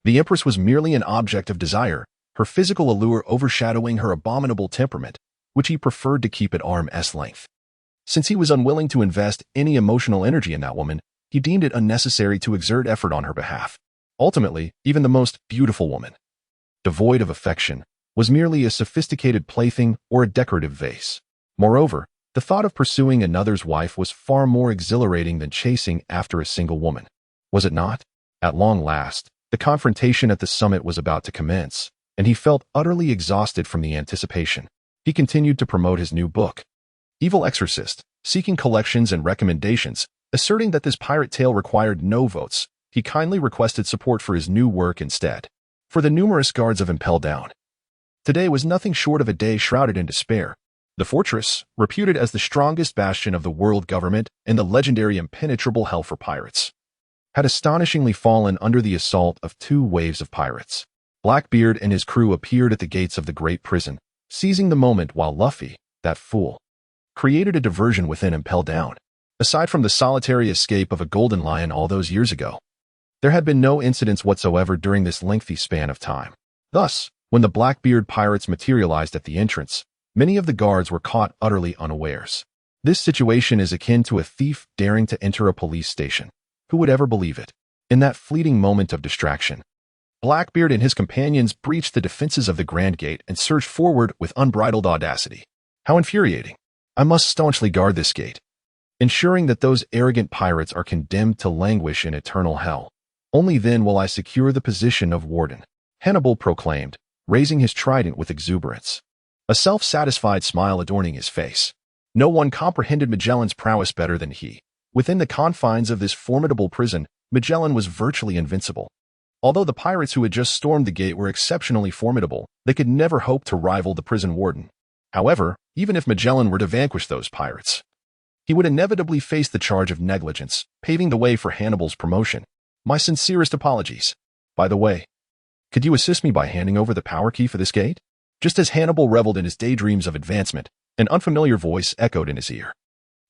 the Empress was merely an object of desire, her physical allure overshadowing her abominable temperament, which he preferred to keep at arm's length. Since he was unwilling to invest any emotional energy in that woman, he deemed it unnecessary to exert effort on her behalf. Ultimately, even the most beautiful woman, devoid of affection, was merely a sophisticated plaything or a decorative vase. Moreover, the thought of pursuing another's wife was far more exhilarating than chasing after a single woman. Was it not? At long last, the confrontation at the summit was about to commence, and he felt utterly exhausted from the anticipation. He continued to promote his new book, Evil Exorcist, seeking collections and recommendations. Asserting that this pirate tale required no votes, he kindly requested support for his new work instead. For the numerous guards of Impel Down, today was nothing short of a day shrouded in despair. The fortress, reputed as the strongest bastion of the world government and the legendary impenetrable hell for pirates, had astonishingly fallen under the assault of 2 waves of pirates. Blackbeard and his crew appeared at the gates of the great prison, seizing the moment while Luffy, that fool, created a diversion within Impel Down. Aside from the solitary escape of a golden lion all those years ago, there had been no incidents whatsoever during this lengthy span of time. Thus, when the Blackbeard pirates materialized at the entrance, many of the guards were caught utterly unawares. This situation is akin to a thief daring to enter a police station. Who would ever believe it? In that fleeting moment of distraction, Blackbeard and his companions breached the defenses of the Grand Gate and surged forward with unbridled audacity. How infuriating! I must staunchly guard this gate, ensuring that those arrogant pirates are condemned to languish in eternal hell. Only then will I secure the position of warden, Hannibal proclaimed, raising his trident with exuberance, a self-satisfied smile adorning his face. No one comprehended Magellan's prowess better than he. Within the confines of this formidable prison, Magellan was virtually invincible. Although the pirates who had just stormed the gate were exceptionally formidable, they could never hope to rival the prison warden. However, even if Magellan were to vanquish those pirates, he would inevitably face the charge of negligence, paving the way for Hannibal's promotion. My sincerest apologies. By the way, could you assist me by handing over the power key for this gate? Just as Hannibal reveled in his daydreams of advancement, an unfamiliar voice echoed in his ear.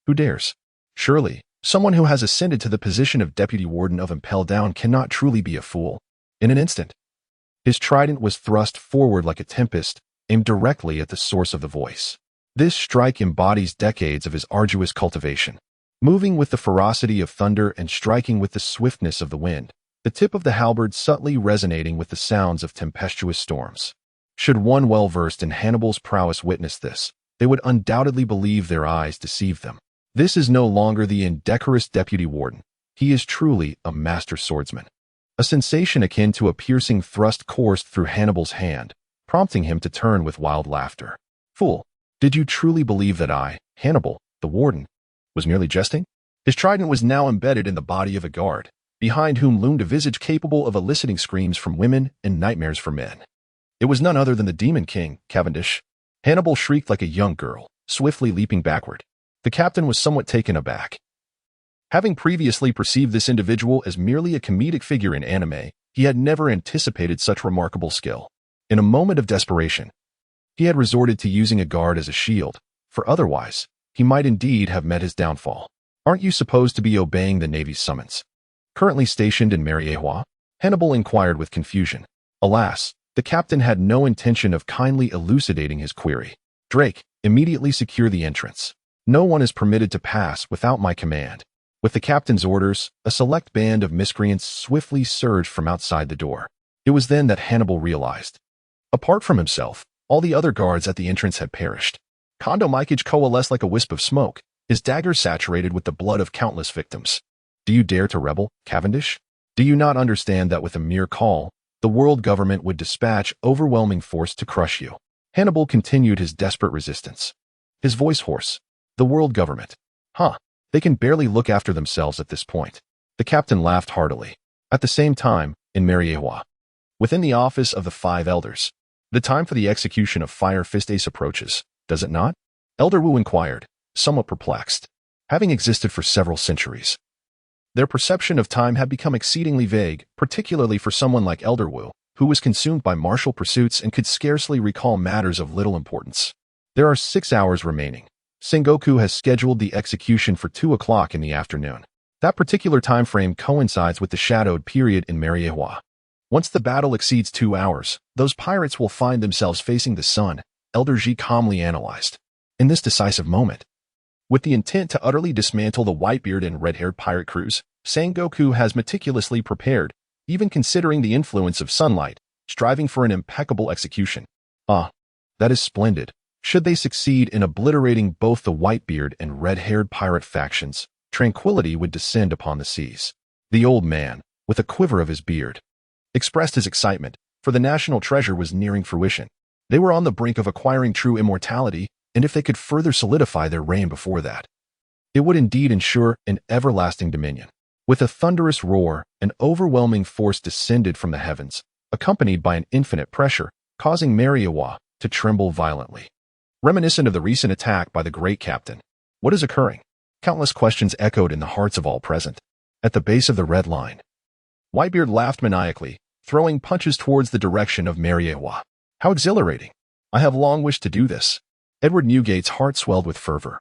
Who dares? Surely, someone who has ascended to the position of deputy warden of Impel Down cannot truly be a fool. In an instant, his trident was thrust forward like a tempest, aimed directly at the source of the voice. This strike embodies decades of his arduous cultivation. Moving with the ferocity of thunder and striking with the swiftness of the wind, the tip of the halberd subtly resonating with the sounds of tempestuous storms. Should one well-versed in Hannibal's prowess witness this, they would undoubtedly believe their eyes deceived them. This is no longer the indecorous deputy warden. He is truly a master swordsman. A sensation akin to a piercing thrust coursed through Hannibal's hand, prompting him to turn with wild laughter. Fool, did you truly believe that I, Hannibal, the warden, was merely jesting? His trident was now embedded in the body of a guard, behind whom loomed a visage capable of eliciting screams from women and nightmares for men. It was none other than the Demon King, Cavendish. Hannibal shrieked like a young girl, swiftly leaping backward. The captain was somewhat taken aback. Having previously perceived this individual as merely a comedic figure in anime, he had never anticipated such remarkable skill. In a moment of desperation, he had resorted to using a guard as a shield, for otherwise, he might indeed have met his downfall. Aren't you supposed to be obeying the Navy's summons? Currently stationed in Eschew? Hannibal inquired with confusion. Alas, the captain had no intention of kindly elucidating his query. Drake, immediately secure the entrance. No one is permitted to pass without my command. With the captain's orders, a select band of miscreants swiftly surged from outside the door. It was then that Hannibal realized. Apart from himself, all the other guards at the entrance had perished. Condomikage coalesced like a wisp of smoke, his dagger saturated with the blood of countless victims. Do you dare to rebel, Cavendish? Do you not understand that with a mere call, the world government would dispatch overwhelming force to crush you? Hannibal continued his desperate resistance. His voice hoarse. The world government. Huh. They can barely look after themselves at this point. The captain laughed heartily. At the same time, in Eschew, within the office of the 5 elders, the time for the execution of Fire Fist Ace approaches, does it not? Elder Wu inquired, somewhat perplexed. Having existed for several centuries, their perception of time had become exceedingly vague, particularly for someone like Elder Wu, who was consumed by martial pursuits and could scarcely recall matters of little importance. There are 6 hours remaining. Sengoku has scheduled the execution for 2 o'clock in the afternoon. That particular time frame coincides with the shadowed period in Eschew. Once the battle exceeds 2 hours, those pirates will find themselves facing the sun, Elder Ji calmly analyzed. In this decisive moment, with the intent to utterly dismantle the white-beard and red-haired pirate crews, Sengoku has meticulously prepared, even considering the influence of sunlight, striving for an impeccable execution. Ah, that is splendid. Should they succeed in obliterating both the white-beard and red-haired pirate factions, tranquility would descend upon the seas. The old man, with a quiver of his beard, expressed his excitement, for the national treasure was nearing fruition. They were on the brink of acquiring true immortality, and if they could further solidify their reign before that, it would indeed ensure an everlasting dominion. With a thunderous roar, an overwhelming force descended from the heavens, accompanied by an infinite pressure, causing Eschew to tremble violently. Reminiscent of the recent attack by the great captain. What is occurring? Countless questions echoed in the hearts of all present. At the base of the red line, Whitebeard laughed maniacally, throwing punches towards the direction of Eschew. How exhilarating! I have long wished to do this. Edward Newgate's heart swelled with fervor.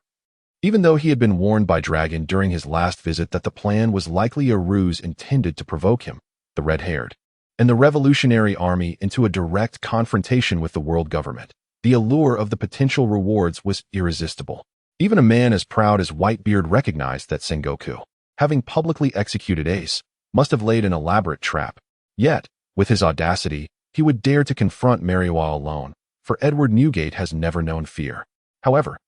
Even though he had been warned by Dragon during his last visit that the plan was likely a ruse intended to provoke him, the red-haired, and the Revolutionary Army into a direct confrontation with the world government, the allure of the potential rewards was irresistible. Even a man as proud as Whitebeard recognized that Sengoku, having publicly executed Ace, must have laid an elaborate trap. Yet, with his audacity, he would dare to confront Eschew alone, for Edward Newgate has never known fear. However,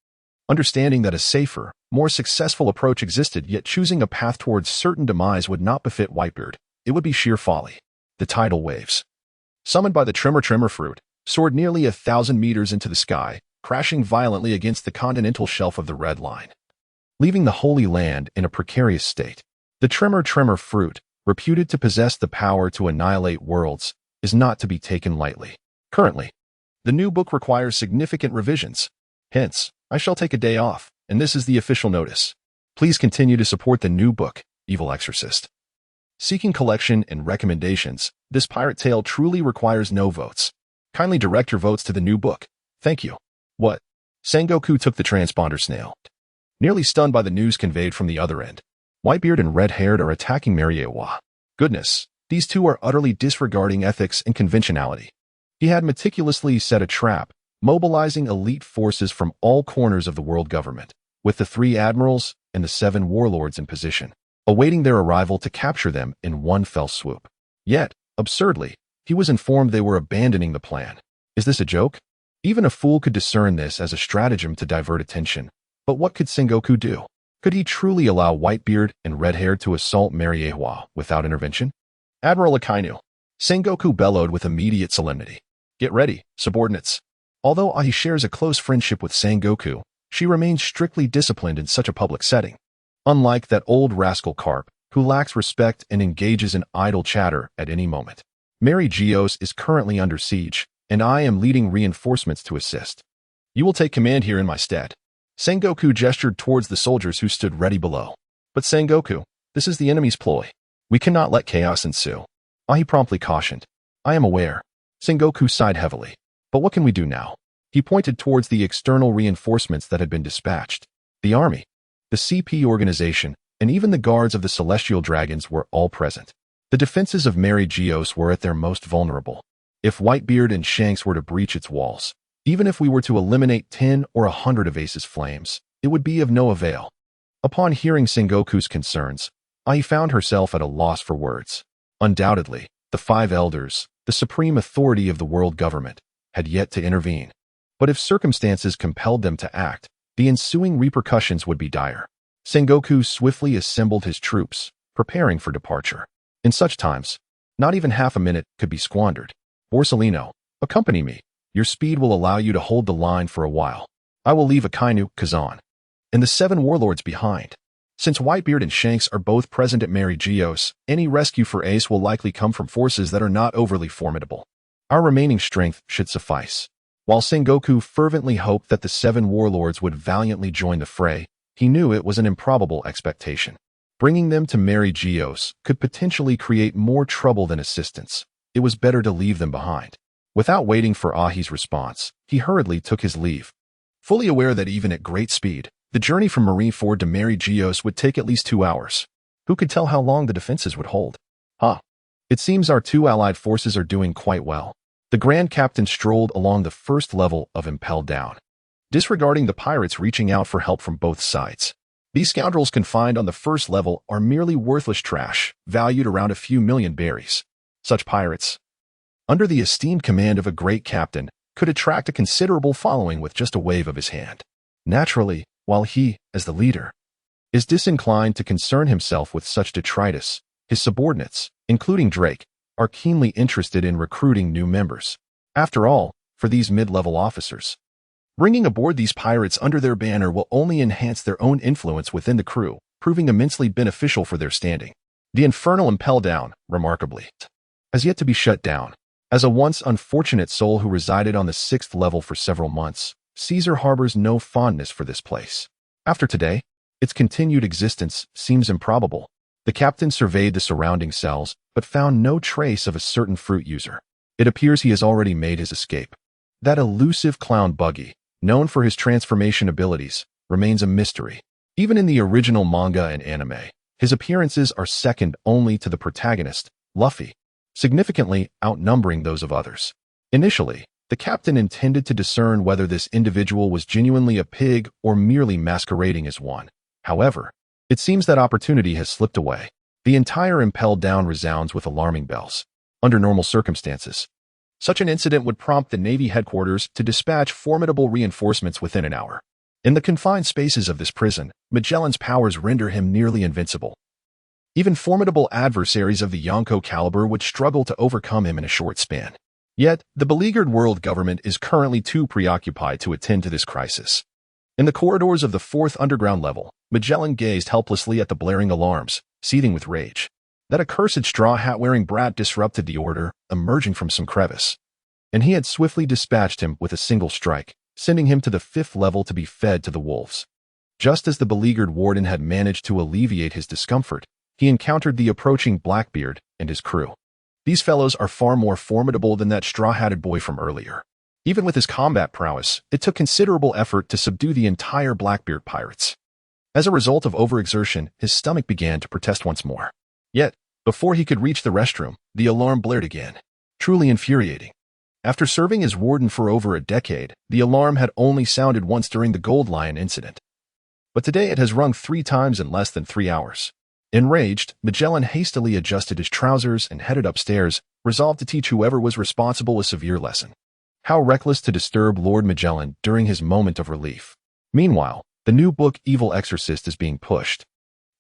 understanding that a safer, more successful approach existed, yet choosing a path towards certain demise would not befit Whitebeard, it would be sheer folly. The tidal waves, summoned by the Tremor fruit, soared nearly 1,000 meters into the sky, crashing violently against the continental shelf of the Red Line, leaving the Holy Land in a precarious state. The Tremor fruit, reputed to possess the power to annihilate worlds, is not to be taken lightly. Currently, the new book requires significant revisions. Hence, I shall take a day off, and this is the official notice. Please continue to support the new book, Evil Exorcist. Seeking collection and recommendations, this pirate tale truly requires no votes. Kindly direct your votes to the new book. Thank you. What? Sengoku took the transponder snail. Nearly stunned by the news conveyed from the other end. Whitebeard and red-haired are attacking Eschew. Goodness, these two are utterly disregarding ethics and conventionality. He had meticulously set a trap, mobilizing elite forces from all corners of the world government, with the 3 admirals and the 7 warlords in position, awaiting their arrival to capture them in one fell swoop. Yet, absurdly, he was informed they were abandoning the plan. Is this a joke? Even a fool could discern this as a stratagem to divert attention. But what could Sengoku do? Could he truly allow Whitebeard and Redhair to assault Mariewa without intervention? Admiral Akainu, Sengoku bellowed with immediate solemnity. Get ready, subordinates. Although Ahi shares a close friendship with Sengoku, she remains strictly disciplined in such a public setting. Unlike that old rascal Carp, who lacks respect and engages in idle chatter at any moment. Mary Geos is currently under siege, and I am leading reinforcements to assist. You will take command here in my stead. Sengoku gestured towards the soldiers who stood ready below. But Sengoku, this is the enemy's ploy. We cannot let chaos ensue. Ahi promptly cautioned. I am aware. Sengoku sighed heavily. But what can we do now? He pointed towards the external reinforcements that had been dispatched. The army, the CP organization, and even the guards of the celestial dragons were all present. The defenses of Mary Geos were at their most vulnerable. If Whitebeard and Shanks were to breach its walls, even if we were to eliminate 10 or 100 of Ace's flames, it would be of no avail. Upon hearing Sengoku's concerns, Ai found herself at a loss for words. Undoubtedly, the 5 elders, the supreme authority of the world government, had yet to intervene. But if circumstances compelled them to act, the ensuing repercussions would be dire. Sengoku swiftly assembled his troops, preparing for departure. In such times, not even half a minute could be squandered. Borsellino, accompany me. Your speed will allow you to hold the line for a while. I will leave Akainu, Kazan, and the 7 warlords behind. Since Whitebeard and Shanks are both present at Mary Geos, any rescue for Ace will likely come from forces that are not overly formidable. Our remaining strength should suffice. While Sengoku fervently hoped that the 7 warlords would valiantly join the fray, he knew it was an improbable expectation. Bringing them to Mary Geos could potentially create more trouble than assistance. It was better to leave them behind. Without waiting for Ahi's response, he hurriedly took his leave. Fully aware that even at great speed, the journey from Marineford to Mary Geos would take at least 2 hours. Who could tell how long the defenses would hold? It seems our 2 allied forces are doing quite well. The Grand Captain strolled along the first level of Impel Down, disregarding the pirates reaching out for help from both sides. These scoundrels confined on the first level are merely worthless trash, valued around a few million berries. Such pirates, under the esteemed command of a great captain, could attract a considerable following with just a wave of his hand. Naturally, while he, as the leader, is disinclined to concern himself with such detritus, his subordinates, including Drake, are keenly interested in recruiting new members. After all, for these mid-level officers, bringing aboard these pirates under their banner will only enhance their own influence within the crew, proving immensely beneficial for their standing. The infernal Impel Down, remarkably, has yet to be shut down. As a once unfortunate soul who resided on the 6th level for several months, Caesar harbors no fondness for this place. After today, its continued existence seems improbable. The captain surveyed the surrounding cells, but found no trace of a certain fruit user. It appears he has already made his escape. That elusive clown Buggy, known for his transformation abilities, remains a mystery. Even in the original manga and anime, his appearances are second only to the protagonist, Luffy, significantly outnumbering those of others. Initially, the captain intended to discern whether this individual was genuinely a pig or merely masquerading as one. However, it seems that opportunity has slipped away. The entire Impel Down resounds with alarming bells. Under normal circumstances, such an incident would prompt the Navy headquarters to dispatch formidable reinforcements within an hour. In the confined spaces of this prison, Magellan's powers render him nearly invincible. Even formidable adversaries of the Yonko caliber would struggle to overcome him in a short span. Yet, the beleaguered world government is currently too preoccupied to attend to this crisis. In the corridors of the 4th underground level, Magellan gazed helplessly at the blaring alarms, seething with rage. That accursed straw hat-wearing brat disrupted the order, emerging from some crevice. And he had swiftly dispatched him with a single strike, sending him to the 5th level to be fed to the wolves. Just as the beleaguered warden had managed to alleviate his discomfort, he encountered the approaching Blackbeard and his crew. These fellows are far more formidable than that straw-hatted boy from earlier. Even with his combat prowess, it took considerable effort to subdue the entire Blackbeard pirates. As a result of overexertion, his stomach began to protest once more. Yet, before he could reach the restroom, the alarm blared again. Truly infuriating. After serving as warden for over a decade, the alarm had only sounded once during the Gold Lion incident. But today it has rung 3 times in less than 3 hours. Enraged, Magellan hastily adjusted his trousers and headed upstairs, resolved to teach whoever was responsible a severe lesson. How reckless to disturb Lord Magellan during his moment of relief. Meanwhile, the new book Evil Exorcist is being pushed,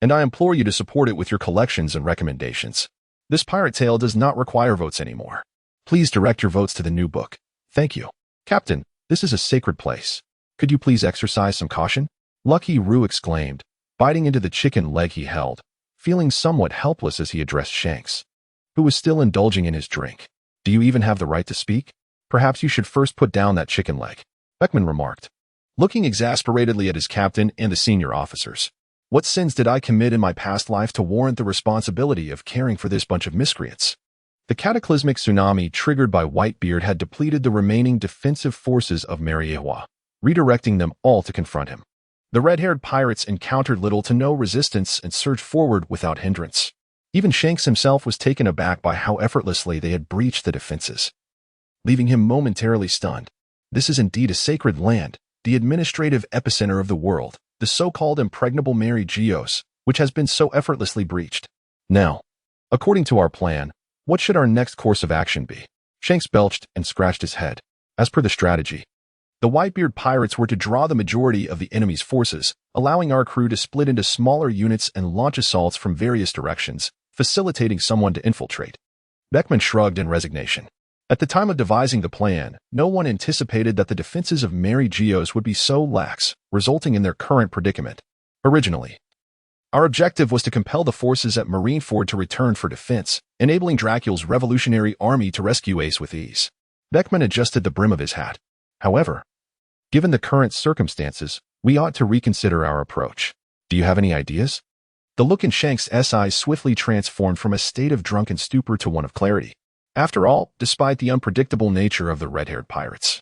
and I implore you to support it with your collections and recommendations. This pirate tale does not require votes anymore. Please direct your votes to the new book. Thank you. Captain, this is a sacred place. Could you please exercise some caution? Lucky Roo exclaimed, biting into the chicken leg he held, feeling somewhat helpless as he addressed Shanks, who was still indulging in his drink. Do you even have the right to speak? Perhaps you should first put down that chicken leg, Beckman remarked, looking exasperatedly at his captain and the senior officers. What sins did I commit in my past life to warrant the responsibility of caring for this bunch of miscreants? The cataclysmic tsunami triggered by Whitebeard had depleted the remaining defensive forces of Mariewa, redirecting them all to confront him. The red-haired pirates encountered little to no resistance and surged forward without hindrance. Even Shanks himself was taken aback by how effortlessly they had breached the defenses, leaving him momentarily stunned. This is indeed a sacred land, the administrative epicenter of the world, the so-called impregnable Mary Geos, which has been so effortlessly breached. Now, according to our plan, what should our next course of action be? Shanks belched and scratched his head. As per the strategy, the Whitebeard pirates were to draw the majority of the enemy's forces, allowing our crew to split into smaller units and launch assaults from various directions, facilitating someone to infiltrate. Beckman shrugged in resignation. At the time of devising the plan, no one anticipated that the defenses of Mary Geos would be so lax, resulting in their current predicament. Originally, our objective was to compel the forces at Marineford to return for defense, enabling Dracula's revolutionary army to rescue Ace with ease. Beckman adjusted the brim of his hat. However, given the current circumstances, we ought to reconsider our approach. Do you have any ideas? The look in Shanks' eyes swiftly transformed from a state of drunken stupor to one of clarity. After all, despite the unpredictable nature of the red-haired pirates,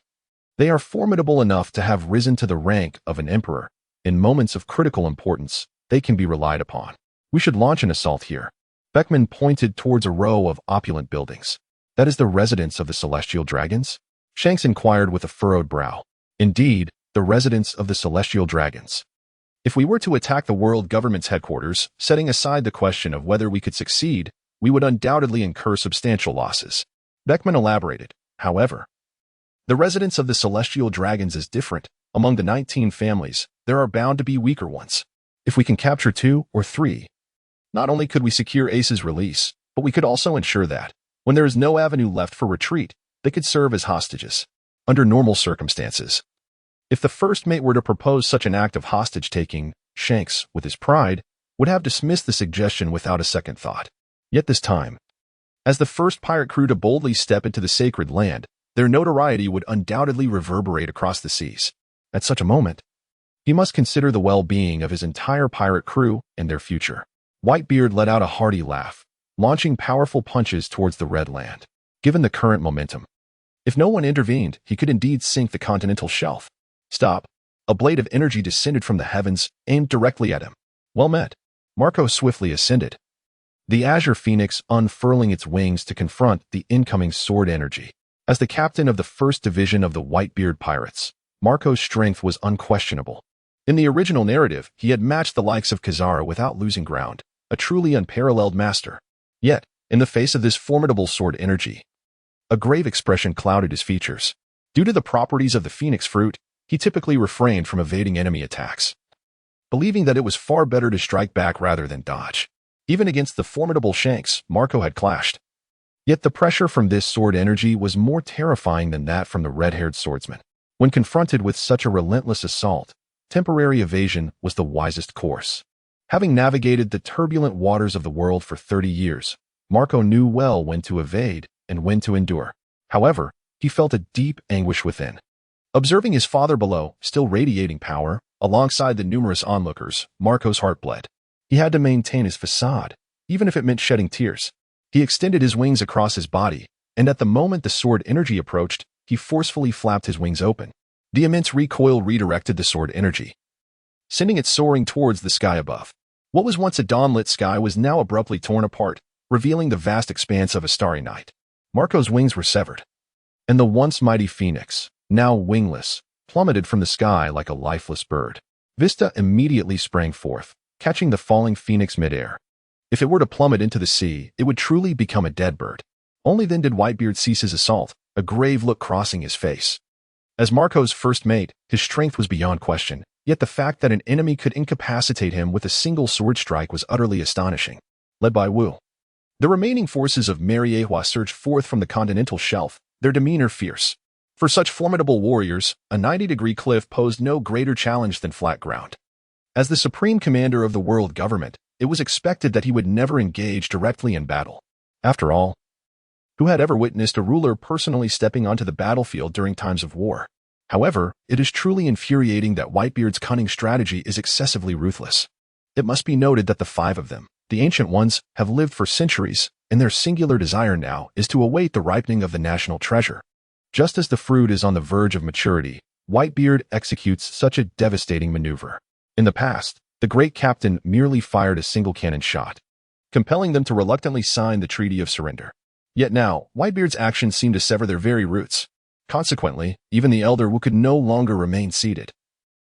they are formidable enough to have risen to the rank of an emperor. In moments of critical importance, they can be relied upon. We should launch an assault here. Beckman pointed towards a row of opulent buildings. That is the residence of the Celestial Dragons? Shanks inquired with a furrowed brow. Indeed, the residence of the Celestial Dragons. If we were to attack the world government's headquarters, setting aside the question of whether we could succeed, we would undoubtedly incur substantial losses. Beckman elaborated. However, the residence of the Celestial Dragons is different. Among the 19 families, there are bound to be weaker ones. If we can capture 2 or 3, not only could we secure Ace's release, but we could also ensure that, when there is no avenue left for retreat, they could serve as hostages. Under normal circumstances, if the first mate were to propose such an act of hostage-taking, Shanks, with his pride, would have dismissed the suggestion without a second thought. Yet this time, as the first pirate crew to boldly step into the sacred land, their notoriety would undoubtedly reverberate across the seas. At such a moment, he must consider the well-being of his entire pirate crew and their future. Whitebeard let out a hearty laugh, launching powerful punches towards the red land. Given the current momentum, if no one intervened, he could indeed sink the continental shelf. Stop. A blade of energy descended from the heavens, aimed directly at him. Well met. Marco swiftly ascended, the azure phoenix unfurling its wings to confront the incoming sword energy. As the captain of the 1st Division of the Whitebeard Pirates, Marco's strength was unquestionable. In the original narrative, he had matched the likes of Kazara without losing ground, a truly unparalleled master. Yet, in the face of this formidable sword energy, a grave expression clouded his features. Due to the properties of the phoenix fruit, he typically refrained from evading enemy attacks, believing that it was far better to strike back rather than dodge. Even against the formidable Shanks, Marco had clashed. Yet the pressure from this sword energy was more terrifying than that from the red-haired swordsman. When confronted with such a relentless assault, temporary evasion was the wisest course. Having navigated the turbulent waters of the world for 30 years, Marco knew well when to evade and when to endure. However, he felt a deep anguish within. Observing his father below, still radiating power, alongside the numerous onlookers, Marco's heart bled. He had to maintain his facade, even if it meant shedding tears. He extended his wings across his body, and at the moment the sword energy approached, he forcefully flapped his wings open. The immense recoil redirected the sword energy, sending it soaring towards the sky above. What was once a dawn-lit sky was now abruptly torn apart, revealing the vast expanse of a starry night. Marco's wings were severed, and the once mighty phoenix, now wingless, plummeted from the sky like a lifeless bird. Vista immediately sprang forth, catching the falling phoenix midair. If it were to plummet into the sea, it would truly become a dead bird. Only then did Whitebeard cease his assault, a grave look crossing his face. As Marco's first mate, his strength was beyond question, yet the fact that an enemy could incapacitate him with a single sword strike was utterly astonishing. Led by Wu, the remaining forces of Mariewa surged forth from the continental shelf, their demeanor fierce. For such formidable warriors, a 90-degree cliff posed no greater challenge than flat ground. As the supreme commander of the world government, it was expected that he would never engage directly in battle. After all, who had ever witnessed a ruler personally stepping onto the battlefield during times of war? However, it is truly infuriating that Whitebeard's cunning strategy is excessively ruthless. It must be noted that the five of them, the Ancient Ones, have lived for centuries, and their singular desire now is to await the ripening of the national treasure. Just as the fruit is on the verge of maturity, Whitebeard executes such a devastating maneuver. In the past, the great captain merely fired a single cannon shot, compelling them to reluctantly sign the Treaty of Surrender. Yet now, Whitebeard's actions seem to sever their very roots. Consequently, even the elder Wu could no longer remain seated.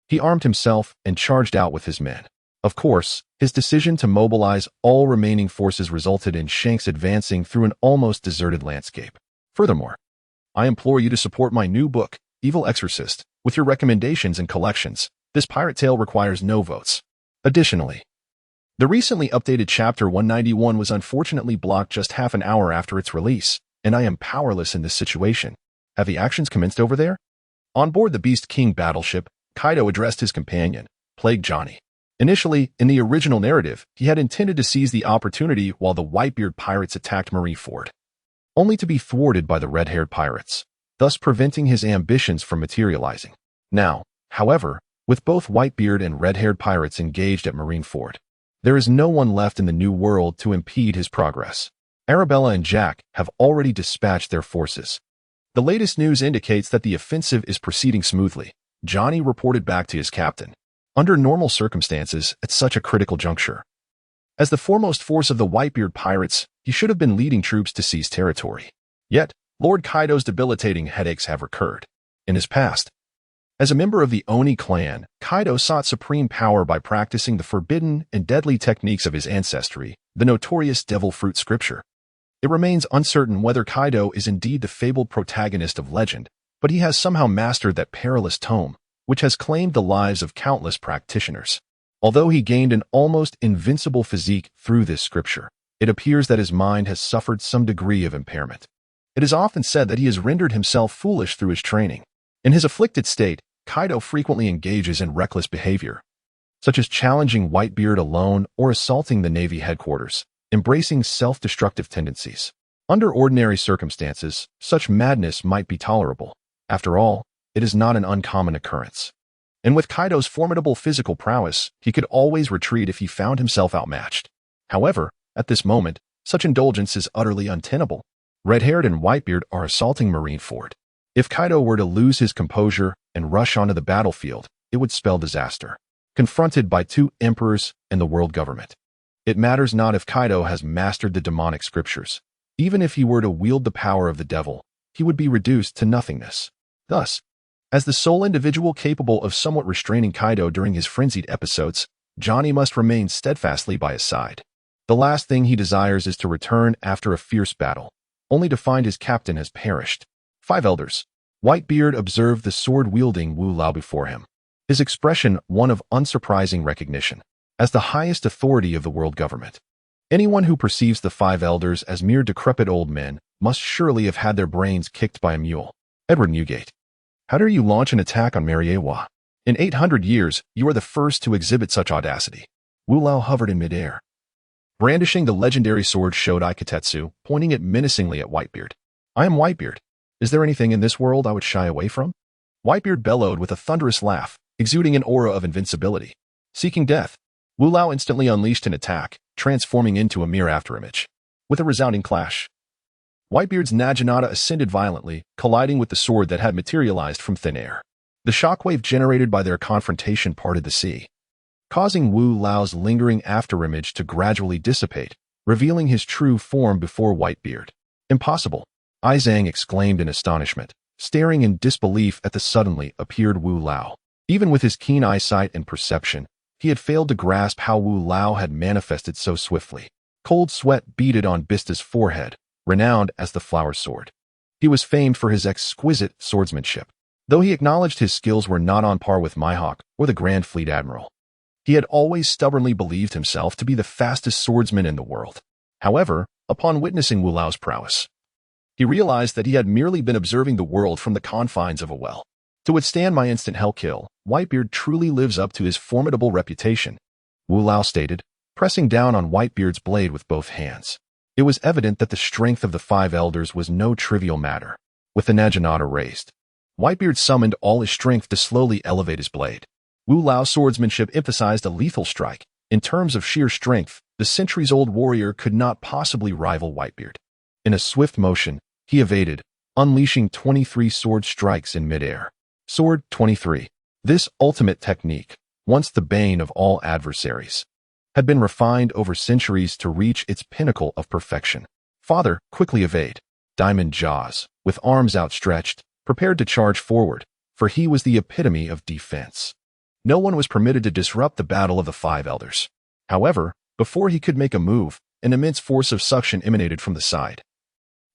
He armed himself and charged out with his men. Of course, his decision to mobilize all remaining forces resulted in Shanks advancing through an almost deserted landscape. Furthermore, I implore you to support my new book, Evil Exorcist, with your recommendations and collections. This pirate tale requires no votes. Additionally, the recently updated Chapter 191 was unfortunately blocked just half an hour after its release, and I am powerless in this situation. Have the actions commenced over there? On board the Beast King battleship, Kaido addressed his companion, Plague Johnny. Initially, in the original narrative, he had intended to seize the opportunity while the Whitebeard pirates attacked Marineford, only to be thwarted by the red-haired pirates, thus preventing his ambitions from materializing. Now, however, with both Whitebeard and red-haired pirates engaged at Marineford, there is no one left in the New World to impede his progress. Arabella and Jack have already dispatched their forces. The latest news indicates that the offensive is proceeding smoothly, Johnny reported back to his captain. Under normal circumstances, at such a critical juncture, as the foremost force of the Whitebeard pirates, he should have been leading troops to seize territory. Yet, Lord Kaido's debilitating headaches have recurred. In his past, as a member of the Oni clan, Kaido sought supreme power by practicing the forbidden and deadly techniques of his ancestry, the notorious Devil Fruit Scripture. It remains uncertain whether Kaido is indeed the fabled protagonist of legend, but he has somehow mastered that perilous tome, which has claimed the lives of countless practitioners. Although he gained an almost invincible physique through this scripture, it appears that his mind has suffered some degree of impairment. It is often said that he has rendered himself foolish through his training. In his afflicted state, Kaido frequently engages in reckless behavior, such as challenging Whitebeard alone or assaulting the Navy headquarters, embracing self-destructive tendencies. Under ordinary circumstances, such madness might be tolerable. After all, it is not an uncommon occurrence. And with Kaido's formidable physical prowess, he could always retreat if he found himself outmatched. However, at this moment, such indulgence is utterly untenable. Red-haired and Whitebeard are assaulting Marineford. If Kaido were to lose his composure and rush onto the battlefield, it would spell disaster. Confronted by two emperors and the world government, it matters not if Kaido has mastered the demonic scriptures. Even if he were to wield the power of the devil, he would be reduced to nothingness. Thus, as the sole individual capable of somewhat restraining Kaido during his frenzied episodes, Johnny must remain steadfastly by his side. The last thing he desires is to return after a fierce battle, only to find his captain has perished. 5 elders. Whitebeard observed the sword-wielding Wu Lao before him, his expression one of unsurprising recognition. As the highest authority of the world government, anyone who perceives the 5 elders as mere decrepit old men must surely have had their brains kicked by a mule. Edward Newgate. How dare you launch an attack on Mariewa? In 800 years, you are the first to exhibit such audacity. Wu Lao hovered in midair, brandishing the legendary sword Shodai Katetsu, pointing it menacingly at Whitebeard. I am Whitebeard. Is there anything in this world I would shy away from? Whitebeard bellowed with a thunderous laugh, exuding an aura of invincibility. Seeking death, Wu Lao instantly unleashed an attack, transforming into a mere afterimage. With a resounding clash, Whitebeard's Naginata ascended violently, colliding with the sword that had materialized from thin air. The shockwave generated by their confrontation parted the sea, causing Wu Lao's lingering afterimage to gradually dissipate, revealing his true form before Whitebeard. Impossible. Zhang exclaimed in astonishment, staring in disbelief at the suddenly appeared Wu Lao. Even with his keen eyesight and perception, he had failed to grasp how Wu Lao had manifested so swiftly. Cold sweat beaded on Bista's forehead, renowned as the Flower Sword. He was famed for his exquisite swordsmanship, though he acknowledged his skills were not on par with Mihawk or the Grand Fleet Admiral. He had always stubbornly believed himself to be the fastest swordsman in the world. However, upon witnessing Wu Lao's prowess, he realized that he had merely been observing the world from the confines of a well. To withstand my instant hell kill, Whitebeard truly lives up to his formidable reputation, Wu Lao stated, pressing down on Whitebeard's blade with both hands. It was evident that the strength of the five elders was no trivial matter. With the Naginata raised, Whitebeard summoned all his strength to slowly elevate his blade. Wu Lao's swordsmanship emphasized a lethal strike. In terms of sheer strength, the centuries-old warrior could not possibly rival Whitebeard. In a swift motion, he evaded, unleashing 23 sword strikes in midair. Sword 23. This ultimate technique, once the bane of all adversaries, had been refined over centuries to reach its pinnacle of perfection. Father, quickly evade. Diamond Jaws, with arms outstretched, prepared to charge forward, for he was the epitome of defense. No one was permitted to disrupt the battle of the five elders. However, before he could make a move, an immense force of suction emanated from the side,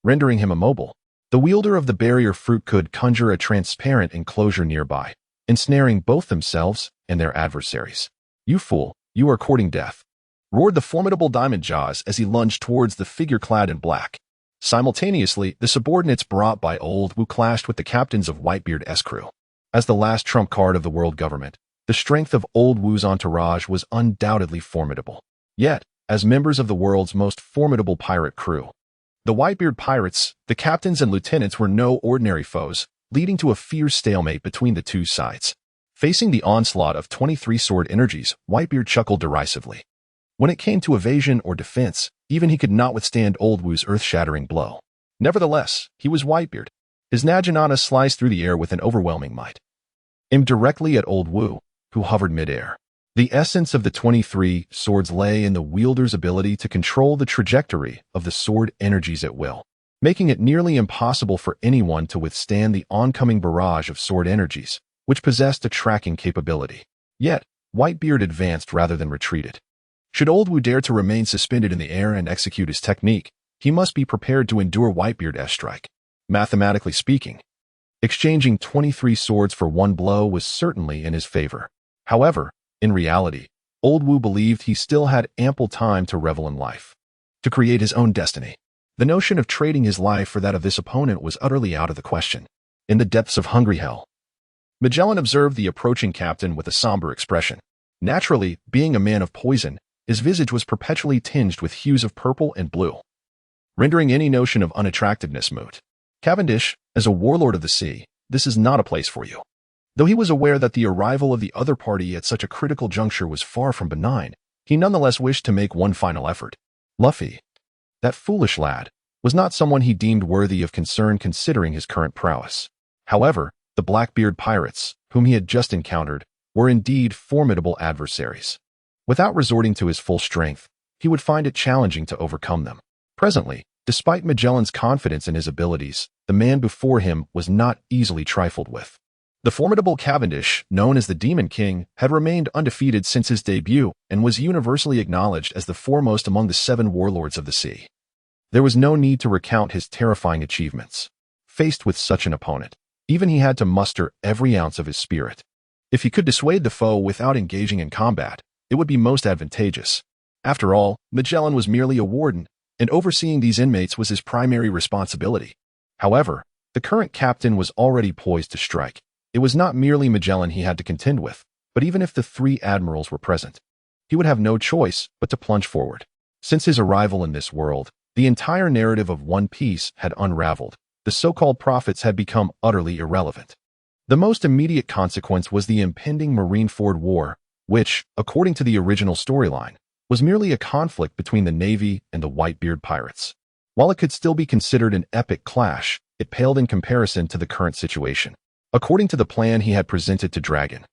rendering him immobile. The wielder of the barrier fruit could conjure a transparent enclosure nearby, ensnaring both themselves and their adversaries. "You fool, you are courting death," roared the formidable Diamond Jaws as he lunged towards the figure clad in black. Simultaneously, the subordinates brought by Old Wu clashed with the captains of Whitebeard Eschew. As the last trump card of the world government, the strength of Old Wu's entourage was undoubtedly formidable. Yet, as members of the world's most formidable pirate crew, the Whitebeard pirates, the captains and lieutenants were no ordinary foes, leading to a fierce stalemate between the two sides. Facing the onslaught of 23 sword energies, Whitebeard chuckled derisively. When it came to evasion or defense, even he could not withstand Old Wu's earth-shattering blow. Nevertheless, he was Whitebeard. His Naginata sliced through the air with an overwhelming might, aimed directly at Old Wu, who hovered midair. The essence of the 23 swords lay in the wielder's ability to control the trajectory of the sword energies at will, making it nearly impossible for anyone to withstand the oncoming barrage of sword energies, which possessed a tracking capability. Yet, Whitebeard advanced rather than retreated. Should Old Wu dare to remain suspended in the air and execute his technique, he must be prepared to endure Whitebeard's strike. Mathematically speaking, exchanging 23 swords for one blow was certainly in his favor. However, in reality, Old Wu believed he still had ample time to revel in life, to create his own destiny. The notion of trading his life for that of this opponent was utterly out of the question. In the depths of hungry hell, Magellan observed the approaching captain with a somber expression. Naturally, being a man of poison, his visage was perpetually tinged with hues of purple and blue, rendering any notion of unattractiveness moot. Cavendish, as a warlord of the sea, this is not a place for you. Though he was aware that the arrival of the other party at such a critical juncture was far from benign, he nonetheless wished to make one final effort. Luffy, that foolish lad, was not someone he deemed worthy of concern considering his current prowess. However, the Blackbeard pirates, whom he had just encountered, were indeed formidable adversaries. Without resorting to his full strength, he would find it challenging to overcome them. Presently, despite Magellan's confidence in his abilities, the man before him was not easily trifled with. The formidable Cavendish, known as the Demon King, had remained undefeated since his debut and was universally acknowledged as the foremost among the 7 warlords of the sea. There was no need to recount his terrifying achievements. Faced with such an opponent, even he had to muster every ounce of his spirit. If he could dissuade the foe without engaging in combat, it would be most advantageous. After all, Magellan was merely a warden, and overseeing these inmates was his primary responsibility. However, the current captain was already poised to strike. It was not merely Magellan he had to contend with, but even if the 3 admirals were present, he would have no choice but to plunge forward. Since his arrival in this world, the entire narrative of One Piece had unraveled. The so-called prophets had become utterly irrelevant. The most immediate consequence was the impending Marineford War, which, according to the original storyline, was merely a conflict between the Navy and the Whitebeard pirates. While it could still be considered an epic clash, it paled in comparison to the current situation. According to the plan he had presented to Dragon,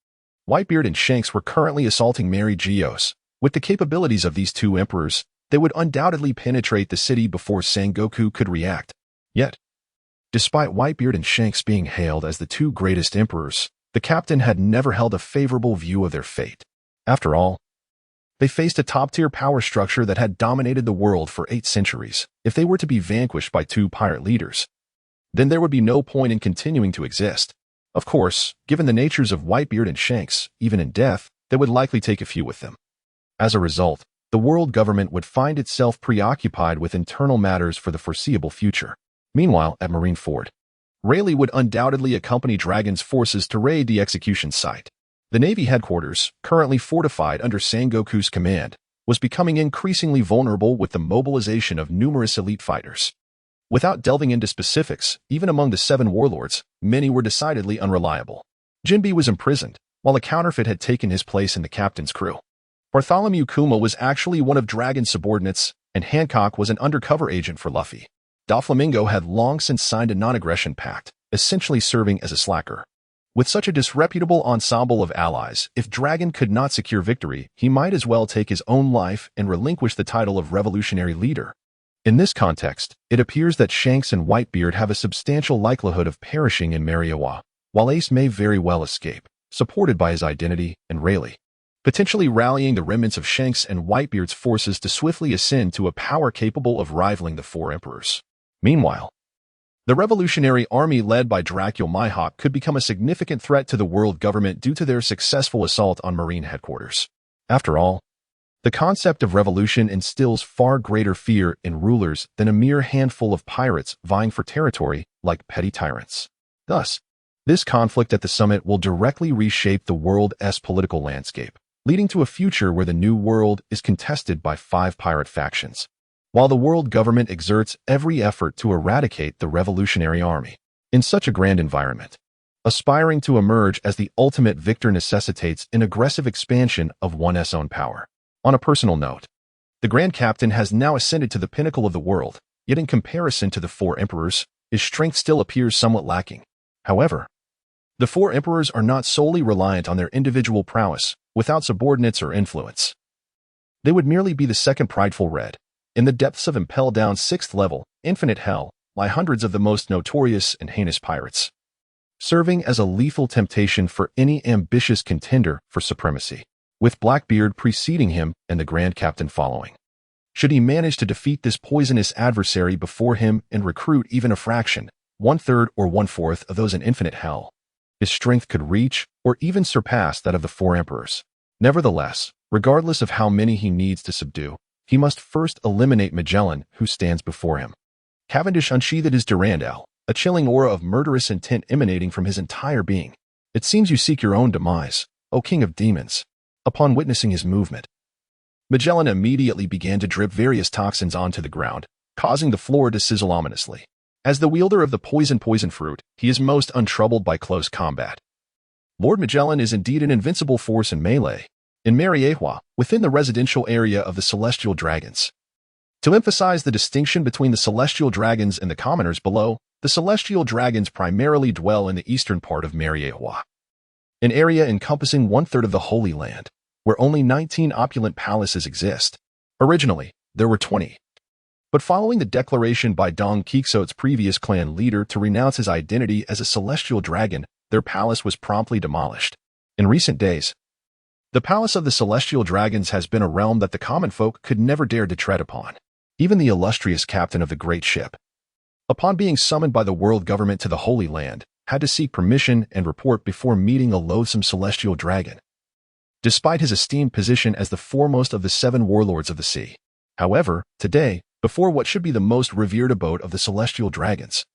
Whitebeard and Shanks were currently assaulting Mary Geos. With the capabilities of these 2 emperors, they would undoubtedly penetrate the city before Sangoku could react. Yet, Despite Whitebeard and Shanks being hailed as the two greatest emperors, the captain had never held a favorable view of their fate. After all, they faced a top-tier power structure that had dominated the world for 8 centuries. If they were to be vanquished by 2 pirate leaders, then there would be no point in continuing to exist. Of course, given the natures of Whitebeard and Shanks, even in death, they would likely take a few with them. As a result, the world government would find itself preoccupied with internal matters for the foreseeable future. Meanwhile, at Marineford, Rayleigh would undoubtedly accompany Dragon's forces to raid the execution site. The Navy headquarters, currently fortified under Sengoku's command, was becoming increasingly vulnerable with the mobilization of numerous elite fighters. Without delving into specifics, even among the 7 warlords, many were decidedly unreliable. Jinbe was imprisoned, while a counterfeit had taken his place in the captain's crew. Bartholomew Kuma was actually one of Dragon's subordinates, and Hancock was an undercover agent for Luffy. Doflamingo had long since signed a non-aggression pact, essentially serving as a slacker. With such a disreputable ensemble of allies, if Dragon could not secure victory, he might as well take his own life and relinquish the title of revolutionary leader. In this context, it appears that Shanks and Whitebeard have a substantial likelihood of perishing in Mariewa, while Ace may very well escape, supported by his identity and Rayleigh, potentially rallying the remnants of Shanks and Whitebeard's forces to swiftly ascend to a power capable of rivaling the 4 emperors. Meanwhile, the revolutionary army led by Dracul Mihawk could become a significant threat to the world government due to their successful assault on Marine headquarters. After all, the concept of revolution instills far greater fear in rulers than a mere handful of pirates vying for territory like petty tyrants. Thus, this conflict at the summit will directly reshape the world's political landscape, leading to a future where the New World is contested by 5 pirate factions, while the world government exerts every effort to eradicate the revolutionary army. In such a grand environment, aspiring to emerge as the ultimate victor necessitates an aggressive expansion of one's own power. On a personal note, the Grand Captain has now ascended to the pinnacle of the world, yet in comparison to the 4 emperors, his strength still appears somewhat lacking. However, the 4 emperors are not solely reliant on their individual prowess, without subordinates or influence. They would merely be the second prideful Red. In the depths of Impel Down's 6th level, Infinite Hell, lie hundreds of the most notorious and heinous pirates, serving as a lethal temptation for any ambitious contender for supremacy, with Blackbeard preceding him and the Grand Captain following. Should he manage to defeat this poisonous adversary before him and recruit even a fraction, 1/3 or 1/4 of those in Infinite Hell, his strength could reach or even surpass that of the 4 emperors. Nevertheless, regardless of how many he needs to subdue, he must first eliminate Magellan, who stands before him. Cavendish unsheathed his Durandal, a chilling aura of murderous intent emanating from his entire being. It seems you seek your own demise, O King of Demons. Upon witnessing his movement, Magellan immediately began to drip various toxins onto the ground, causing the floor to sizzle ominously. As the wielder of the poison fruit, he is most untroubled by close combat. Lord Magellan is indeed an invincible force in melee, in Mariewa, within the residential area of the Celestial Dragons. To emphasize the distinction between the Celestial Dragons and the commoners below, the Celestial Dragons primarily dwell in the eastern part of Mariewa, an area encompassing 1/3 of the Holy Land, where only 19 opulent palaces exist. Originally, there were 20. But following the declaration by Dong Quixote's previous clan leader to renounce his identity as a Celestial Dragon, their palace was promptly demolished. In recent days, the palace of the Celestial Dragons has been a realm that the common folk could never dare to tread upon. Even the illustrious captain of the great ship, upon being summoned by the world government to the Holy Land, had to seek permission and report before meeting a loathsome Celestial Dragon, despite his esteemed position as the foremost of the 7 warlords of the sea. However, today, before what should be the most revered abode of the Celestial Dragons,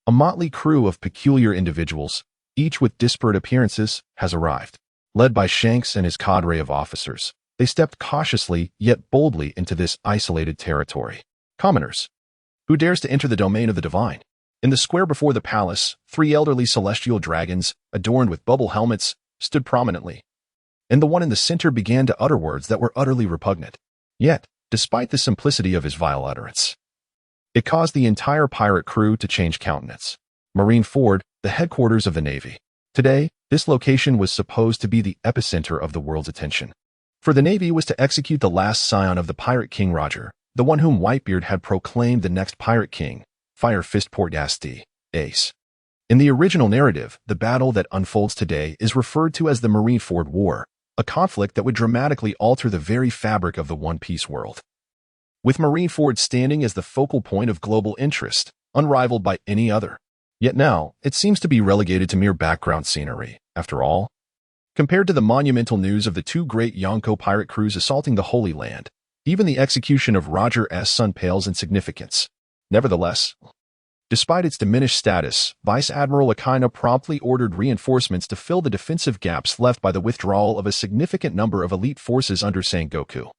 a motley crew of peculiar individuals, each with disparate appearances, has arrived. Led by Shanks and his cadre of officers, they stepped cautiously yet boldly into this isolated territory. Commoners. Who dares to enter the domain of the divine? In the square before the palace, 3 elderly Celestial Dragons, adorned with bubble helmets, stood prominently, and the one in the center began to utter words that were utterly repugnant. Yet, despite the simplicity of his vile utterance, it caused the entire pirate crew to change countenance. Marineford, the headquarters of the Navy. Today, this location was supposed to be the epicenter of the world's attention. For the Navy was to execute the last scion of the Pirate King Roger, the one whom Whitebeard had proclaimed the next Pirate King, Fire Fist Portgasti, Ace. In the original narrative, the battle that unfolds today is referred to as the Marineford War, a conflict that would dramatically alter the very fabric of the One Piece world. With Marineford standing as the focal point of global interest, unrivaled by any other. Yet now, it seems to be relegated to mere background scenery, after all. Compared to the monumental news of the two great Yonko pirate crews assaulting the Holy Land, even the execution of Roger S. Son pales in significance. Nevertheless, despite its diminished status, Vice Admiral Akaina promptly ordered reinforcements to fill the defensive gaps left by the withdrawal of a significant number of elite forces under Sengoku.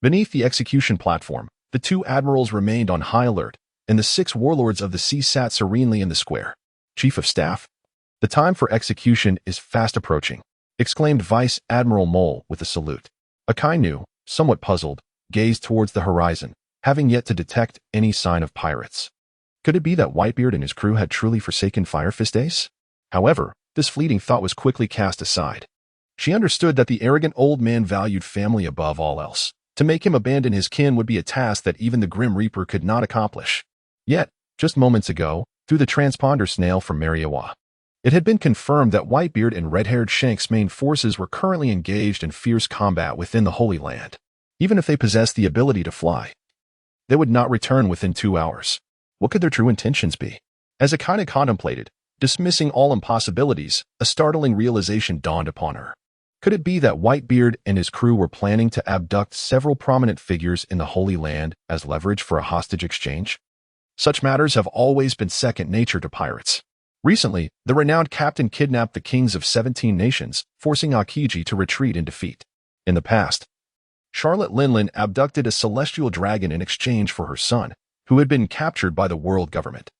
Beneath the execution platform, the two admirals remained on high alert, and the 6 warlords of the sea sat serenely in the square. Chief of Staff, the time for execution is fast approaching, exclaimed Vice Admiral Mole with a salute. Akainu, somewhat puzzled, gazed towards the horizon, having yet to detect any sign of pirates. Could it be that Whitebeard and his crew had truly forsaken Fire Fist Ace? However, this fleeting thought was quickly cast aside. She understood that the arrogant old man valued family above all else. To make him abandon his kin would be a task that even the Grim Reaper could not accomplish. Yet, just moments ago, through the transponder snail from Mariawa, it had been confirmed that Whitebeard and red-haired Shank's main forces were currently engaged in fierce combat within the Holy Land. Even if they possessed the ability to fly, they would not return within 2 hours. What could their true intentions be? As Akaina contemplated, dismissing all impossibilities, a startling realization dawned upon her. Could it be that Whitebeard and his crew were planning to abduct several prominent figures in the Holy Land as leverage for a hostage exchange? Such matters have always been second nature to pirates. Recently, the renowned captain kidnapped the kings of 17 nations, forcing Akiji to retreat in defeat. In the past, Charlotte Linlin abducted a celestial dragon in exchange for her son, who had been captured by the world government.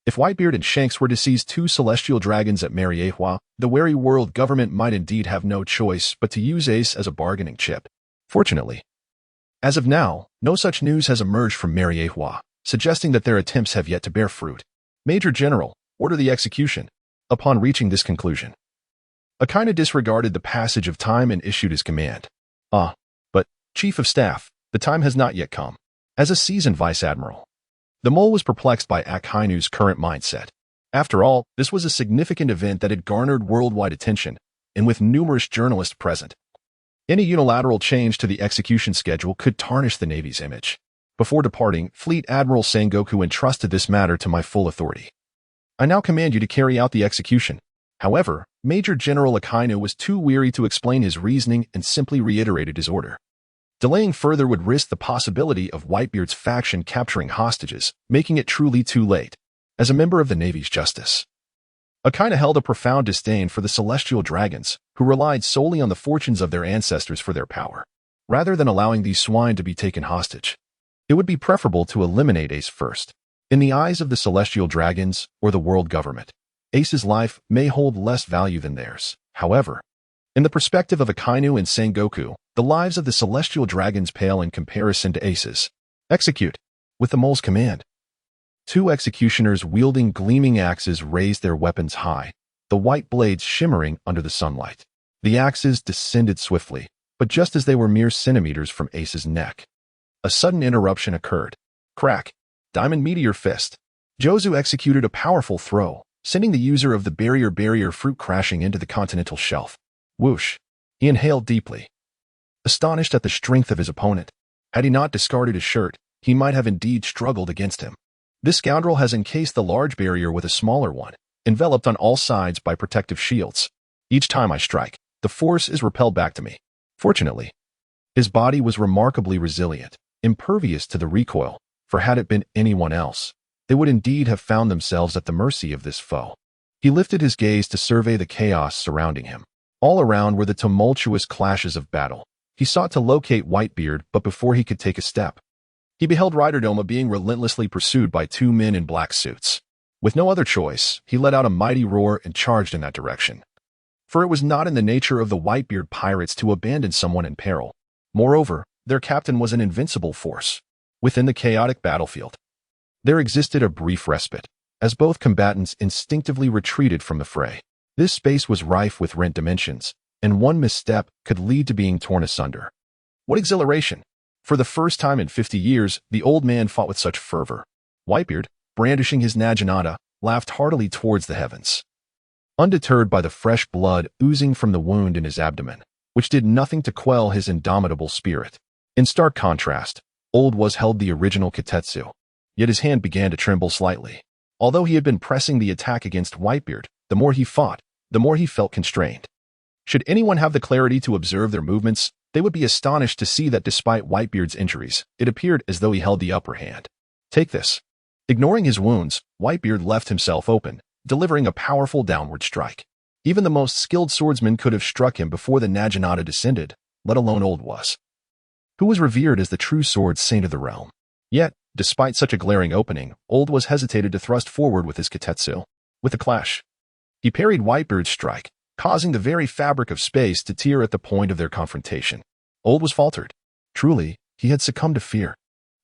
If Whitebeard and Shanks were to seize 2 celestial dragons at Mariehua, the wary world government might indeed have no choice but to use Ace as a bargaining chip. Fortunately, as of now, no such news has emerged from Mariehua, suggesting that their attempts have yet to bear fruit. Major General, order the execution. Upon reaching this conclusion, Akaina disregarded the passage of time and issued his command. But, Chief of Staff, the time has not yet come. As a seasoned Vice Admiral, the Mole was perplexed by Akainu's current mindset. After all, this was a significant event that had garnered worldwide attention, and with numerous journalists present, any unilateral change to the execution schedule could tarnish the Navy's image. Before departing, Fleet Admiral Sengoku entrusted this matter to my full authority. I now command you to carry out the execution. However, Major General Akainu was too weary to explain his reasoning and simply reiterated his order. Delaying further would risk the possibility of Whitebeard's faction capturing hostages, making it truly too late. As a member of the Navy's Justice, Akaina held a profound disdain for the celestial dragons, who relied solely on the fortunes of their ancestors for their power. Rather than allowing these swine to be taken hostage, it would be preferable to eliminate Ace first. In the eyes of the celestial dragons or the world government, Ace's life may hold less value than theirs. However, in the perspective of Akainu and Sengoku, the lives of the celestial dragons pale in comparison to Ace's. Execute. With the Mole's command, 2 executioners wielding gleaming axes raised their weapons high, the white blades shimmering under the sunlight. The axes descended swiftly, but just as they were mere centimeters from Ace's neck, a sudden interruption occurred. Crack. Diamond Meteor Fist. Jozu executed a powerful throw, sending the user of the barrier fruit crashing into the continental shelf. Whoosh. He inhaled deeply, astonished at the strength of his opponent. Had he not discarded his shirt, he might have indeed struggled against him. This scoundrel has encased the large barrier with a smaller one, enveloped on all sides by protective shields. Each time I strike, the force is repelled back to me. Fortunately, his body was remarkably resilient, impervious to the recoil, for had it been anyone else, they would indeed have found themselves at the mercy of this foe. He lifted his gaze to survey the chaos surrounding him. All around were the tumultuous clashes of battle. He sought to locate Whitebeard, but before he could take a step, he beheld Ryderdoma being relentlessly pursued by 2 men in black suits. With no other choice, he let out a mighty roar and charged in that direction. For it was not in the nature of the Whitebeard pirates to abandon someone in peril. Moreover, their captain was an invincible force. Within the chaotic battlefield, there existed a brief respite, as both combatants instinctively retreated from the fray. This space was rife with rent dimensions, and one misstep could lead to being torn asunder. What exhilaration! For the first time in 50 years, the old man fought with such fervor. Whitebeard, brandishing his naginata, laughed heartily towards the heavens. Undeterred by the fresh blood oozing from the wound in his abdomen, which did nothing to quell his indomitable spirit. In stark contrast, Old Was held the original Kitetsu, yet his hand began to tremble slightly. Although he had been pressing the attack against Whitebeard, the more he fought, the more he felt constrained. Should anyone have the clarity to observe their movements, they would be astonished to see that despite Whitebeard's injuries, it appeared as though he held the upper hand. Take this. Ignoring his wounds, Whitebeard left himself open, delivering a powerful downward strike. Even the most skilled swordsman could have struck him before the Naginata descended, let alone Old Was, who was revered as the true sword saint of the realm. Yet, despite such a glaring opening, Old Was hesitated to thrust forward with his Kitetsu. With a clash, he parried Whitebeard's strike, causing the very fabric of space to tear at the point of their confrontation. Old Was faltered. Truly, he had succumbed to fear.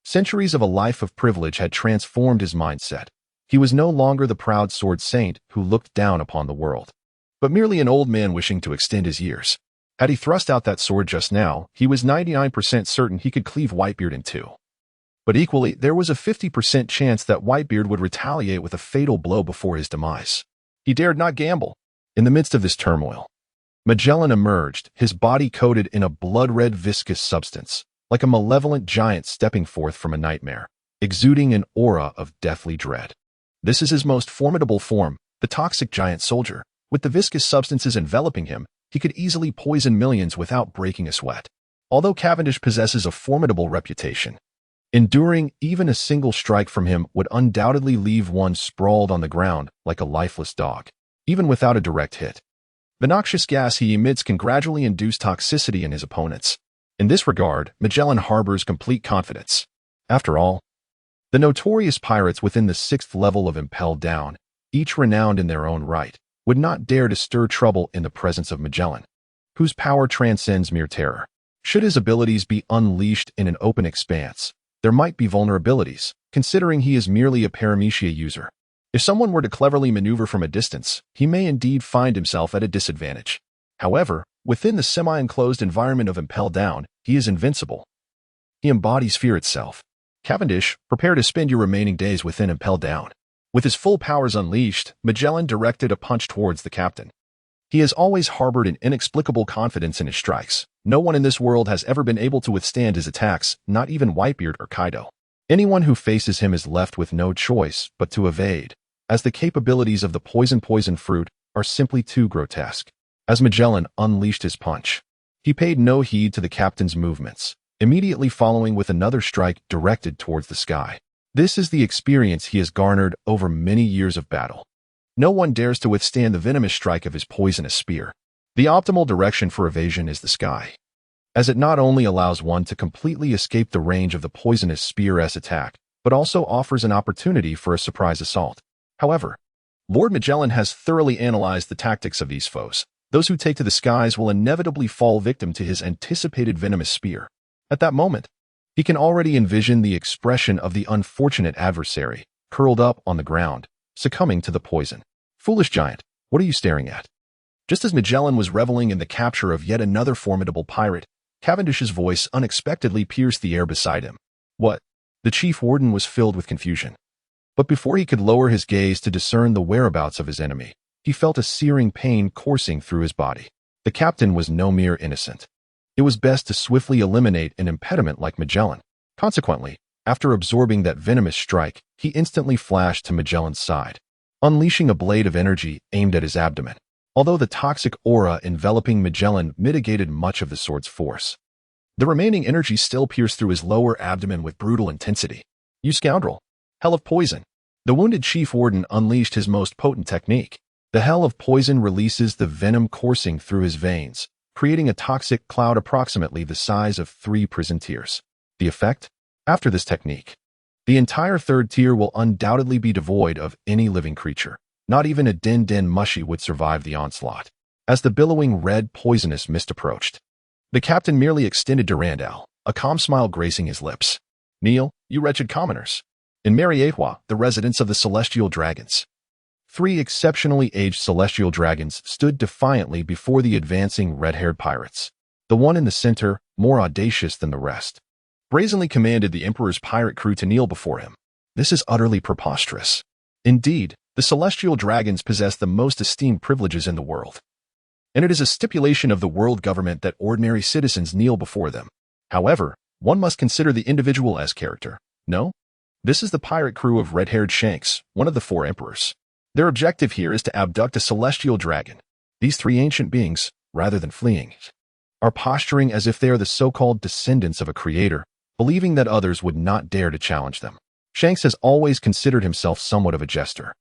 Centuries of a life of privilege had transformed his mindset. He was no longer the proud sword saint who looked down upon the world, but merely an old man wishing to extend his years. Had he thrust out that sword just now, he was 99% certain he could cleave Whitebeard in two. But equally, there was a 50% chance that Whitebeard would retaliate with a fatal blow before his demise. He dared not gamble. In the midst of this turmoil, Magellan emerged, his body coated in a blood-red viscous substance, like a malevolent giant stepping forth from a nightmare, exuding an aura of deathly dread. This is his most formidable form, the toxic giant soldier. With the viscous substances enveloping him, he could easily poison millions without breaking a sweat. Although Cavendish possesses a formidable reputation, enduring even a single strike from him would undoubtedly leave one sprawled on the ground like a lifeless dog, even without a direct hit. The noxious gas he emits can gradually induce toxicity in his opponents. In this regard, Magellan harbors complete confidence. After all, the notorious pirates within the 6th level of Impelled Down, each renowned in their own right, would not dare to stir trouble in the presence of Magellan, whose power transcends mere terror. Should his abilities be unleashed in an open expanse, there might be vulnerabilities, considering he is merely a paramecia user. If someone were to cleverly maneuver from a distance, he may indeed find himself at a disadvantage. However, within the semi-enclosed environment of Impelled Down, he is invincible. He embodies fear itself. Cavendish, prepare to spend your remaining days within Impelled Down. With his full powers unleashed, Magellan directed a punch towards the captain. He has always harbored an inexplicable confidence in his strikes. No one in this world has ever been able to withstand his attacks, not even Whitebeard or Kaido. Anyone who faces him is left with no choice but to evade, as the capabilities of the poison fruit are simply too grotesque. As Magellan unleashed his punch, he paid no heed to the captain's movements, immediately following with another strike directed towards the sky. This is the experience he has garnered over many years of battle. No one dares to withstand the venomous strike of his poisonous spear. The optimal direction for evasion is the sky, as it not only allows one to completely escape the range of the poisonous spear's attack, but also offers an opportunity for a surprise assault. However, Lord Magellan has thoroughly analyzed the tactics of these foes. Those who take to the skies will inevitably fall victim to his anticipated venomous spear. At that moment, he can already envision the expression of the unfortunate adversary, curled up on the ground, succumbing to the poison. Foolish giant, what are you staring at? Just as Magellan was reveling in the capture of yet another formidable pirate, Cavendish's voice unexpectedly pierced the air beside him. What? The chief warden was filled with confusion. But before he could lower his gaze to discern the whereabouts of his enemy, he felt a searing pain coursing through his body. The captain was no mere innocent. It was best to swiftly eliminate an impediment like Magellan. Consequently, after absorbing that venomous strike, he instantly flashed to Magellan's side, unleashing a blade of energy aimed at his abdomen. Although the toxic aura enveloping Magellan mitigated much of the sword's force, the remaining energy still pierced through his lower abdomen with brutal intensity. You scoundrel! Hell of poison! The wounded chief warden unleashed his most potent technique. The hell of poison releases the venom coursing through his veins, creating a toxic cloud approximately the size of 3 prison tiers. The effect? After this technique, the entire 3rd tier will undoubtedly be devoid of any living creature. Not even a den mushy would survive the onslaught. As the billowing red poisonous mist approached, the captain merely extended Durandal, a calm smile gracing his lips. Kneel, you wretched commoners. In Mariehua, the residence of the Celestial Dragons. 3 exceptionally aged Celestial Dragons stood defiantly before the advancing red-haired pirates. The one in the center, more audacious than the rest, brazenly commanded the Emperor's pirate crew to kneel before him. This is utterly preposterous. Indeed, the The celestial dragons possess the most esteemed privileges in the world, and it is a stipulation of the world government that ordinary citizens kneel before them. However, one must consider the individual as character. No? This is the pirate crew of red-haired Shanks, one of the 4 emperors. Their objective here is to abduct a celestial dragon. These 3 ancient beings, rather than fleeing, are posturing as if they are the so-called descendants of a creator, believing that others would not dare to challenge them. Shanks has always considered himself somewhat of a jester.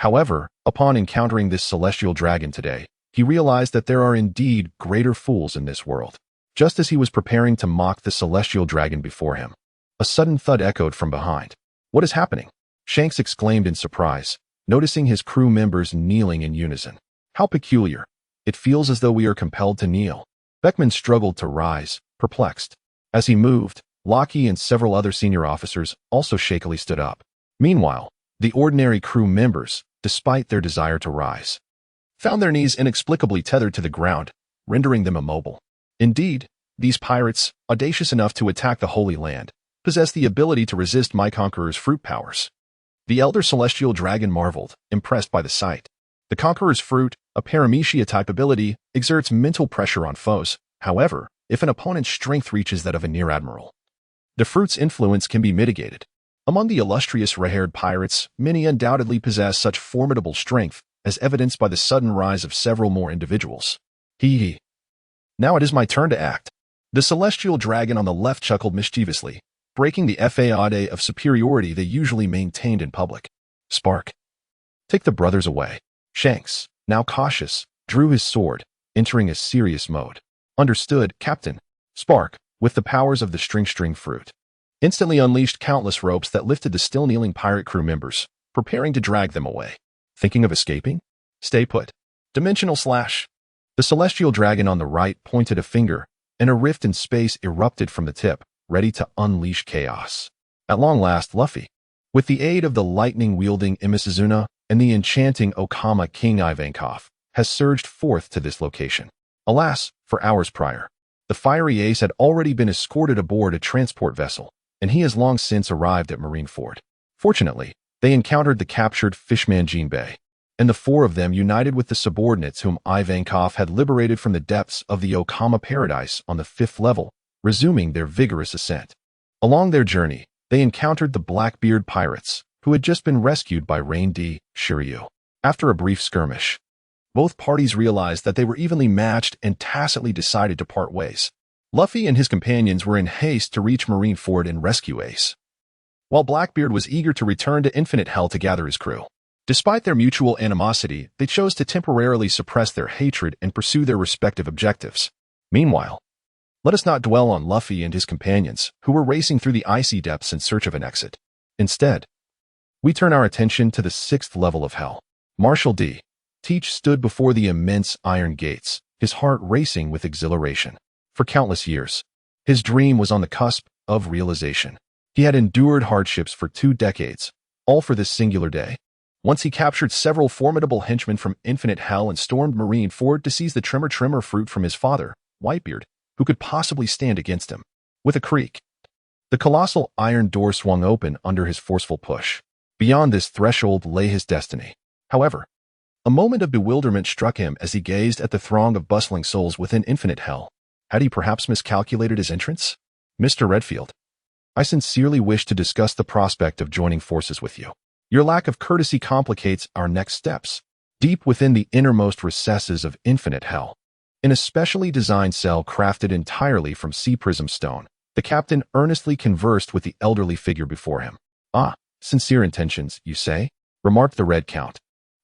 However, upon encountering this celestial dragon today, he realized that there are indeed greater fools in this world. Just as he was preparing to mock the celestial dragon before him, a sudden thud echoed from behind. "What is happening?" Shanks exclaimed in surprise, noticing his crew members kneeling in unison. "How peculiar. It feels as though we are compelled to kneel." Beckman struggled to rise, perplexed. As he moved, Lockie and several other senior officers also shakily stood up. Meanwhile, the ordinary crew members, despite their desire to rise, found their knees inexplicably tethered to the ground, rendering them immobile. Indeed, these pirates, audacious enough to attack the Holy Land, possess the ability to resist my conqueror's fruit powers. The elder celestial dragon marveled, impressed by the sight. The conqueror's fruit, a paramecia-type ability, exerts mental pressure on foes. However, if an opponent's strength reaches that of a near admiral, the fruit's influence can be mitigated. Among the illustrious red-haired pirates, many undoubtedly possess such formidable strength, as evidenced by the sudden rise of several more individuals. Hee. Now it is my turn to act. The celestial dragon on the left chuckled mischievously, breaking the facade of superiority they usually maintained in public. Spark. Take the brothers away. Shanks, now cautious, drew his sword, entering a serious mode. Understood, Captain. Spark, with the powers of the string fruit, instantly unleashed countless ropes that lifted the still kneeling pirate crew members, preparing to drag them away. Thinking of escaping? Stay put. Dimensional slash. The celestial dragon on the right pointed a finger, and a rift in space erupted from the tip, ready to unleash chaos. At long last, Luffy, with the aid of the lightning-wielding Imisazuna and the enchanting Okama King Ivankov, has surged forth to this location. Alas, for hours prior, the fiery ace had already been escorted aboard a transport vessel, and he has long since arrived at Marineford. Fortunately, they encountered the captured fishman Jinbei, and the 4 of them united with the subordinates whom Ivankov had liberated from the depths of the Okama Paradise on the 5th level, resuming their vigorous ascent. Along their journey, they encountered the Blackbeard pirates, who had just been rescued by Rain D. Shiryu. After a brief skirmish, both parties realized that they were evenly matched and tacitly decided to part ways. Luffy and his companions were in haste to reach Marineford and rescue Ace, while Blackbeard was eager to return to Infinite Hell to gather his crew. Despite their mutual animosity, they chose to temporarily suppress their hatred and pursue their respective objectives. Meanwhile, let us not dwell on Luffy and his companions, who were racing through the icy depths in search of an exit. Instead, we turn our attention to the 6th level of Hell. Marshal D. Teach stood before the immense iron gates, his heart racing with exhilaration. For countless years, his dream was on the cusp of realization. He had endured hardships for 2 decades, all for this singular day. Once he captured several formidable henchmen from Infinite Hell and stormed Marineford to seize the Trimmer fruit from his father, Whitebeard, who could possibly stand against him. With a creak, the colossal iron door swung open under his forceful push. Beyond this threshold lay his destiny. However, a moment of bewilderment struck him as he gazed at the throng of bustling souls within Infinite Hell. Had he perhaps miscalculated his entrance? Mr. Redfield, I sincerely wish to discuss the prospect of joining forces with you. Your lack of courtesy complicates our next steps. Deep within the innermost recesses of Infinite Hell, in a specially designed cell crafted entirely from sea prism stone, the captain earnestly conversed with the elderly figure before him. Ah, sincere intentions, you say? Remarked the Red Count,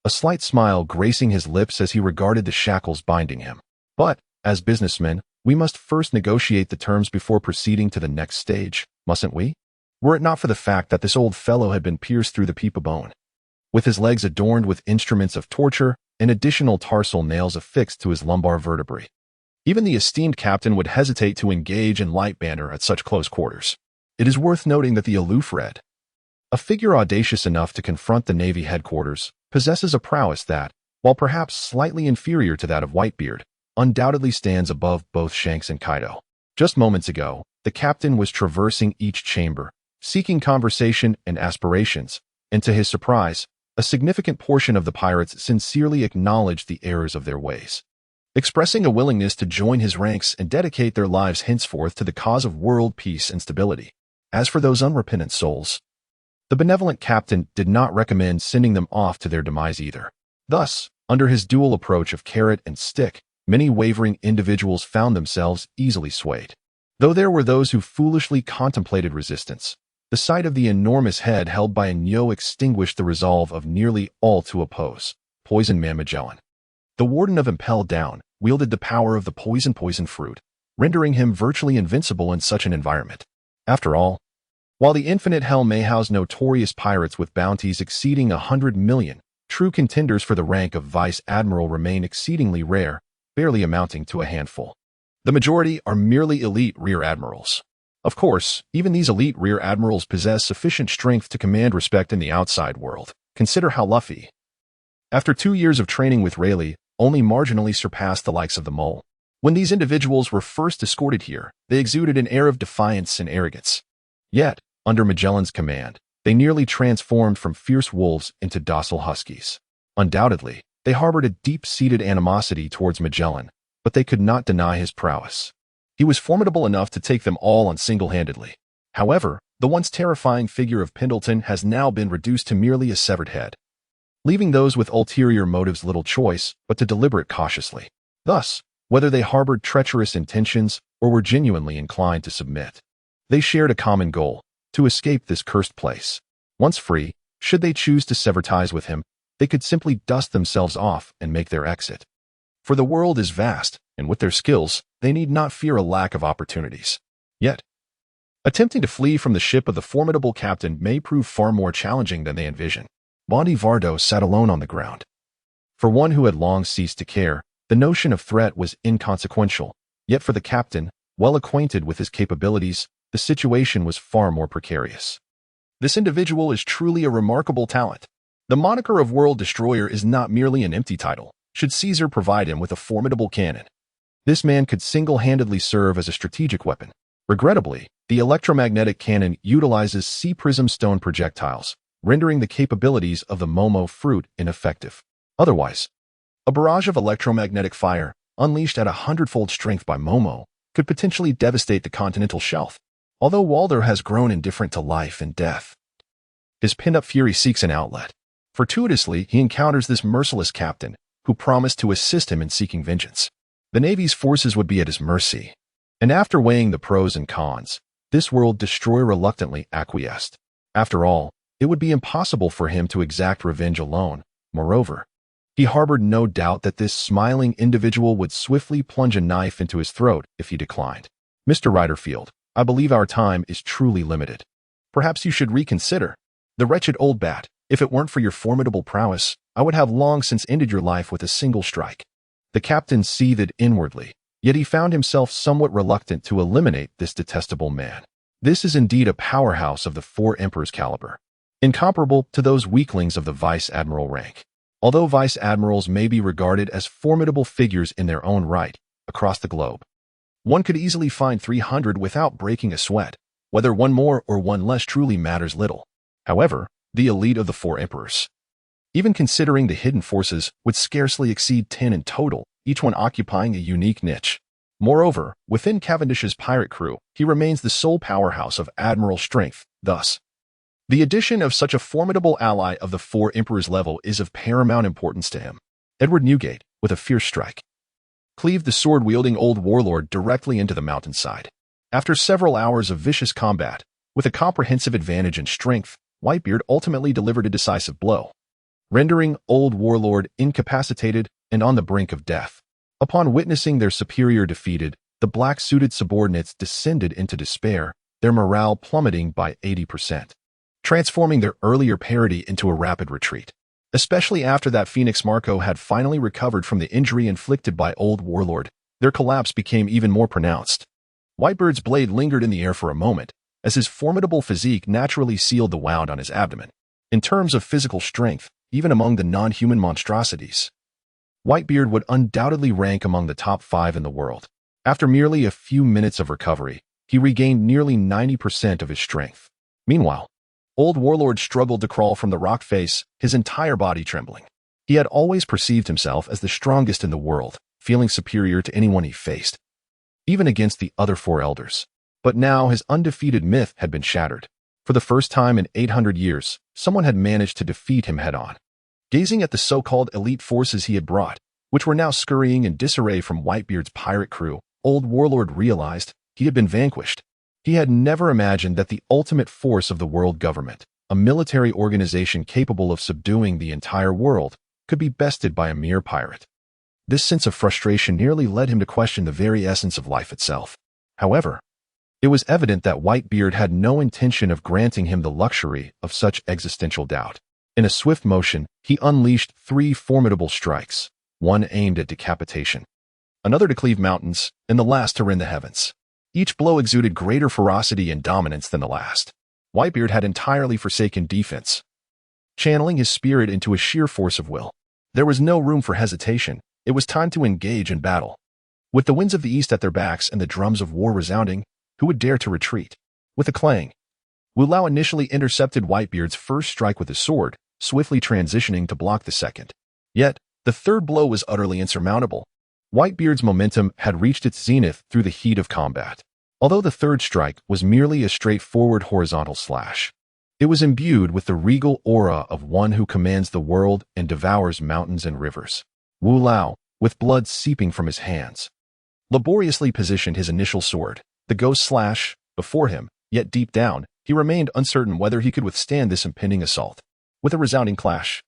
a slight smile gracing his lips as he regarded the shackles binding him. But, as businessmen, we must first negotiate the terms before proceeding to the next stage, mustn't we? Were it not for the fact that this old fellow had been pierced through the peep of bone, with his legs adorned with instruments of torture and additional tarsal nails affixed to his lumbar vertebrae, even the esteemed captain would hesitate to engage in light banter at such close quarters. It is worth noting that the aloof Red, a figure audacious enough to confront the Navy headquarters, possesses a prowess that, while perhaps slightly inferior to that of Whitebeard, undoubtedly stands above both Shanks and Kaido. Just moments ago, the captain was traversing each chamber, seeking conversation and aspirations, and to his surprise, A significant portion of the pirates sincerely acknowledged the errors of their ways, expressing a willingness to join his ranks and dedicate their lives henceforth to the cause of world peace and stability. As for those unrepentant souls, the benevolent captain did not recommend sending them off to their demise either. Thus, under his dual approach of carrot and stick, many wavering individuals found themselves easily swayed. Though there were those who foolishly contemplated resistance, the sight of the enormous head held by Eschew extinguished the resolve of nearly all to oppose. Poison Man Magellan, the warden of Impel Down, wielded the power of the poison fruit, rendering him virtually invincible in such an environment. After all, while the infinite hell may house notorious pirates with bounties exceeding 100 million, true contenders for the rank of vice admiral remain exceedingly rare, barely amounting to a handful. The majority are merely elite rear admirals. Of course, even these elite rear admirals possess sufficient strength to command respect in the outside world. Consider how Luffy, after 2 years of training with Rayleigh, only marginally surpassed the likes of the Mole. When these individuals were first escorted here, they exuded an air of defiance and arrogance. Yet, under Magellan's command, they nearly transformed from fierce wolves into docile huskies. Undoubtedly, they harbored a deep-seated animosity towards Magellan, but they could not deny his prowess. He was formidable enough to take them all on single-handedly. However, the once terrifying figure of Pendleton has now been reduced to merely a severed head, leaving those with ulterior motives little choice but to deliberate cautiously. Thus, whether they harbored treacherous intentions or were genuinely inclined to submit, they shared a common goal: to escape this cursed place. Once free, should they choose to sever ties with him, they could simply dust themselves off and make their exit. For the world is vast, and with their skills, they need not fear a lack of opportunities. Yet, attempting to flee from the ship of the formidable captain may prove far more challenging than they envision. Bondi Vardo sat alone on the ground. For one who had long ceased to care, the notion of threat was inconsequential, yet for the captain, well acquainted with his capabilities, the situation was far more precarious. This individual is truly a remarkable talent. The moniker of World Destroyer is not merely an empty title, should Caesar provide him with a formidable cannon. This man could single-handedly serve as a strategic weapon. Regrettably, the electromagnetic cannon utilizes sea prism stone projectiles, rendering the capabilities of the Momo fruit ineffective. Otherwise, a barrage of electromagnetic fire, unleashed at 100-fold strength by Momo, could potentially devastate the continental shelf. Although Walder has grown indifferent to life and death, his pent-up fury seeks an outlet. Fortuitously, he encounters this merciless captain, who promised to assist him in seeking vengeance. The Navy's forces would be at his mercy, and after weighing the pros and cons, this World Destroyer reluctantly acquiesced. After all, it would be impossible for him to exact revenge alone. Moreover, he harbored no doubt that this smiling individual would swiftly plunge a knife into his throat if he declined. Mr. Riderfield, I believe our time is truly limited. Perhaps you should reconsider. The wretched old bat, if it weren't for your formidable prowess, I would have long since ended your life with a single strike. The captain seethed inwardly, yet he found himself somewhat reluctant to eliminate this detestable man. This is indeed a powerhouse of the 4 Emperors caliber, incomparable to those weaklings of the vice admiral rank. Although vice admirals may be regarded as formidable figures in their own right across the globe, one could easily find 300 without breaking a sweat. Whether one more or one less truly matters little. However, the elite of the 4 Emperors, even considering the hidden forces, would scarcely exceed 10 in total, each one occupying a unique niche. Moreover, within Cavendish's pirate crew, he remains the sole powerhouse of admiral strength. Thus, the addition of such a formidable ally of the 4 Emperors level is of paramount importance to him. Edward Newgate, with a fierce strike, cleaved the sword-wielding old warlord directly into the mountainside. After several hours of vicious combat, with a comprehensive advantage in strength, Whitebeard ultimately delivered a decisive blow, rendering old warlord incapacitated and on the brink of death. Upon witnessing their superior defeated, the black-suited subordinates descended into despair, their morale plummeting by 80%, transforming their earlier parity into a rapid retreat. Especially after that Phoenix Marco had finally recovered from the injury inflicted by old warlord, their collapse became even more pronounced. Whitebeard's blade lingered in the air for a moment, as his formidable physique naturally sealed the wound on his abdomen. In terms of physical strength, even among the non-human monstrosities, Whitebeard would undoubtedly rank among the top 5 in the world. After merely a few minutes of recovery, he regained nearly 90% of his strength. Meanwhile, Old Warlord struggled to crawl from the rock face, his entire body trembling. He had always perceived himself as the strongest in the world, feeling superior to anyone he faced, even against the other four elders. But now his undefeated myth had been shattered. For the first time in 800 years, someone had managed to defeat him head-on. Gazing at the so-called elite forces he had brought, which were now scurrying in disarray from Whitebeard's pirate crew, Old Warlord realized he had been vanquished. He had never imagined that the ultimate force of the world government, a military organization capable of subduing the entire world, could be bested by a mere pirate. This sense of frustration nearly led him to question the very essence of life itself. However, it was evident that Whitebeard had no intention of granting him the luxury of such existential doubt. In a swift motion, he unleashed 3 formidable strikes, one aimed at decapitation, another to cleave mountains, and the last to rend the heavens. Each blow exuded greater ferocity and dominance than the last. Whitebeard had entirely forsaken defense, channeling his spirit into a sheer force of will. There was no room for hesitation. It was time to engage in battle. With the winds of the east at their backs and the drums of war resounding, who would dare to retreat? With a clang, Wu Lao initially intercepted Whitebeard's first strike with his sword, swiftly transitioning to block the second. Yet, the third blow was utterly insurmountable. Whitebeard's momentum had reached its zenith through the heat of combat. Although the third strike was merely a straightforward horizontal slash, it was imbued with the regal aura of one who commands the world and devours mountains and rivers. Wu Lao, with blood seeping from his hands, laboriously positioned his initial sword, the ghost slash, before him, yet deep down, he remained uncertain whether he could withstand this impending assault. With a resounding clash,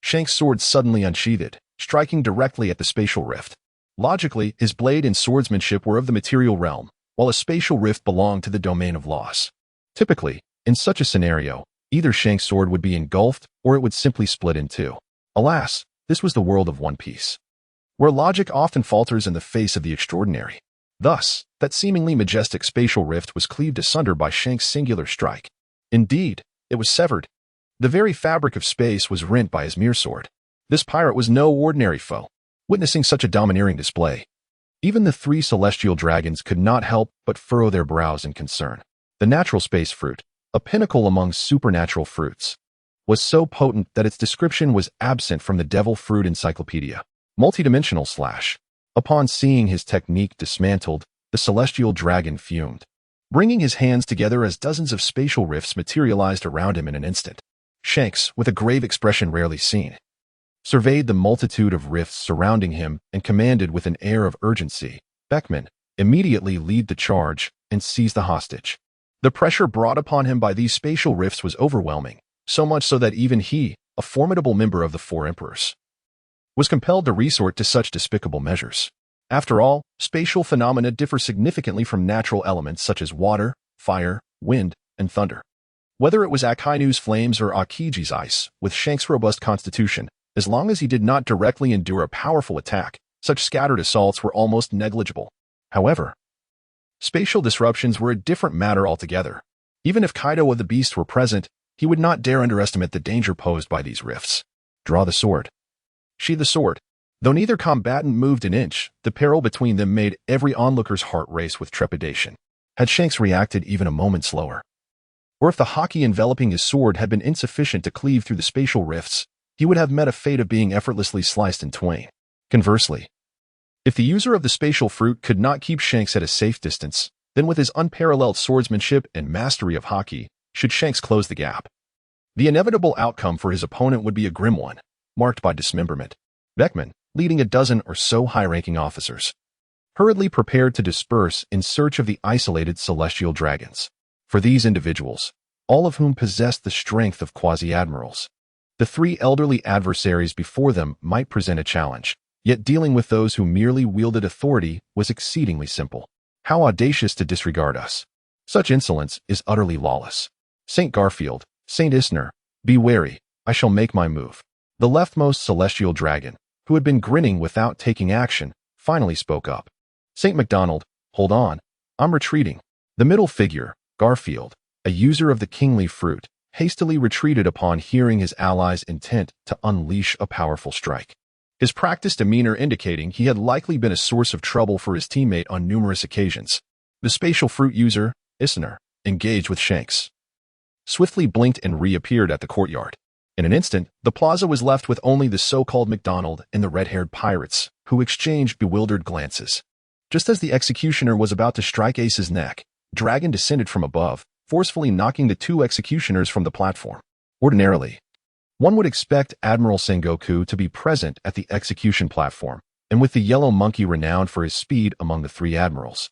Shank's sword suddenly unsheathed, striking directly at the spatial rift. Logically, his blade and swordsmanship were of the material realm, while a spatial rift belonged to the domain of loss. Typically, in such a scenario, either Shank's sword would be engulfed or it would simply split in two. Alas, this was the world of One Piece, where logic often falters in the face of the extraordinary. Thus, that seemingly majestic spatial rift was cleaved asunder by Shank's singular strike. Indeed, it was severed. The very fabric of space was rent by his mere sword. This pirate was no ordinary foe. Witnessing such a domineering display, even the 3 celestial dragons could not help but furrow their brows in concern. The natural space fruit, a pinnacle among supernatural fruits, was so potent that its description was absent from the devil fruit encyclopedia. Multidimensional slash. Upon seeing his technique dismantled, the celestial dragon fumed, bringing his hands together as dozens of spatial rifts materialized around him in an instant. Shanks, with a grave expression rarely seen, surveyed the multitude of rifts surrounding him and commanded with an air of urgency, "Beckman, immediately lead the charge and seize the hostage." The pressure brought upon him by these spatial rifts was overwhelming, so much so that even he, a formidable member of the 4 emperors, was compelled to resort to such despicable measures. After all, spatial phenomena differ significantly from natural elements such as water, fire, wind, and thunder. Whether it was Akainu's flames or Akiji's ice, with Shank's robust constitution, as long as he did not directly endure a powerful attack, such scattered assaults were almost negligible. However, spatial disruptions were a different matter altogether. Even if Kaido of the Beast were present, he would not dare underestimate the danger posed by these rifts. Draw the sword. Sheathe the sword. Though neither combatant moved an inch, the peril between them made every onlooker's heart race with trepidation. Had Shanks reacted even a moment slower, or if the hockey enveloping his sword had been insufficient to cleave through the spatial rifts, he would have met a fate of being effortlessly sliced in twain. Conversely, if the user of the spatial fruit could not keep Shanks at a safe distance, then with his unparalleled swordsmanship and mastery of hockey, should Shanks close the gap, the inevitable outcome for his opponent would be a grim one, marked by dismemberment. Beckman, leading a dozen or so high-ranking officers, hurriedly prepared to disperse in search of the isolated celestial dragons. For these individuals, all of whom possessed the strength of quasi-admirals, the 3 elderly adversaries before them might present a challenge, yet dealing with those who merely wielded authority was exceedingly simple. How audacious to disregard us! Such insolence is utterly lawless. St. Garfield, St. Isner, be wary, I shall make my move. The leftmost celestial dragon, who had been grinning without taking action, finally spoke up. St. MacDonald, hold on, I'm retreating. The middle figure, Garfield, a user of the kingly fruit, hastily retreated upon hearing his ally's intent to unleash a powerful strike. His practiced demeanor indicating he had likely been a source of trouble for his teammate on numerous occasions. The spatial fruit user, Isner, engaged with Shanks, swiftly blinked and reappeared at the courtyard. In an instant, the plaza was left with only the so-called MacDonald and the red-haired pirates, who exchanged bewildered glances. Just as the executioner was about to strike Ace's neck, Dragon descended from above, forcefully knocking the two executioners from the platform. Ordinarily, one would expect Admiral Sengoku to be present at the execution platform, and with the yellow monkey renowned for his speed among the three admirals,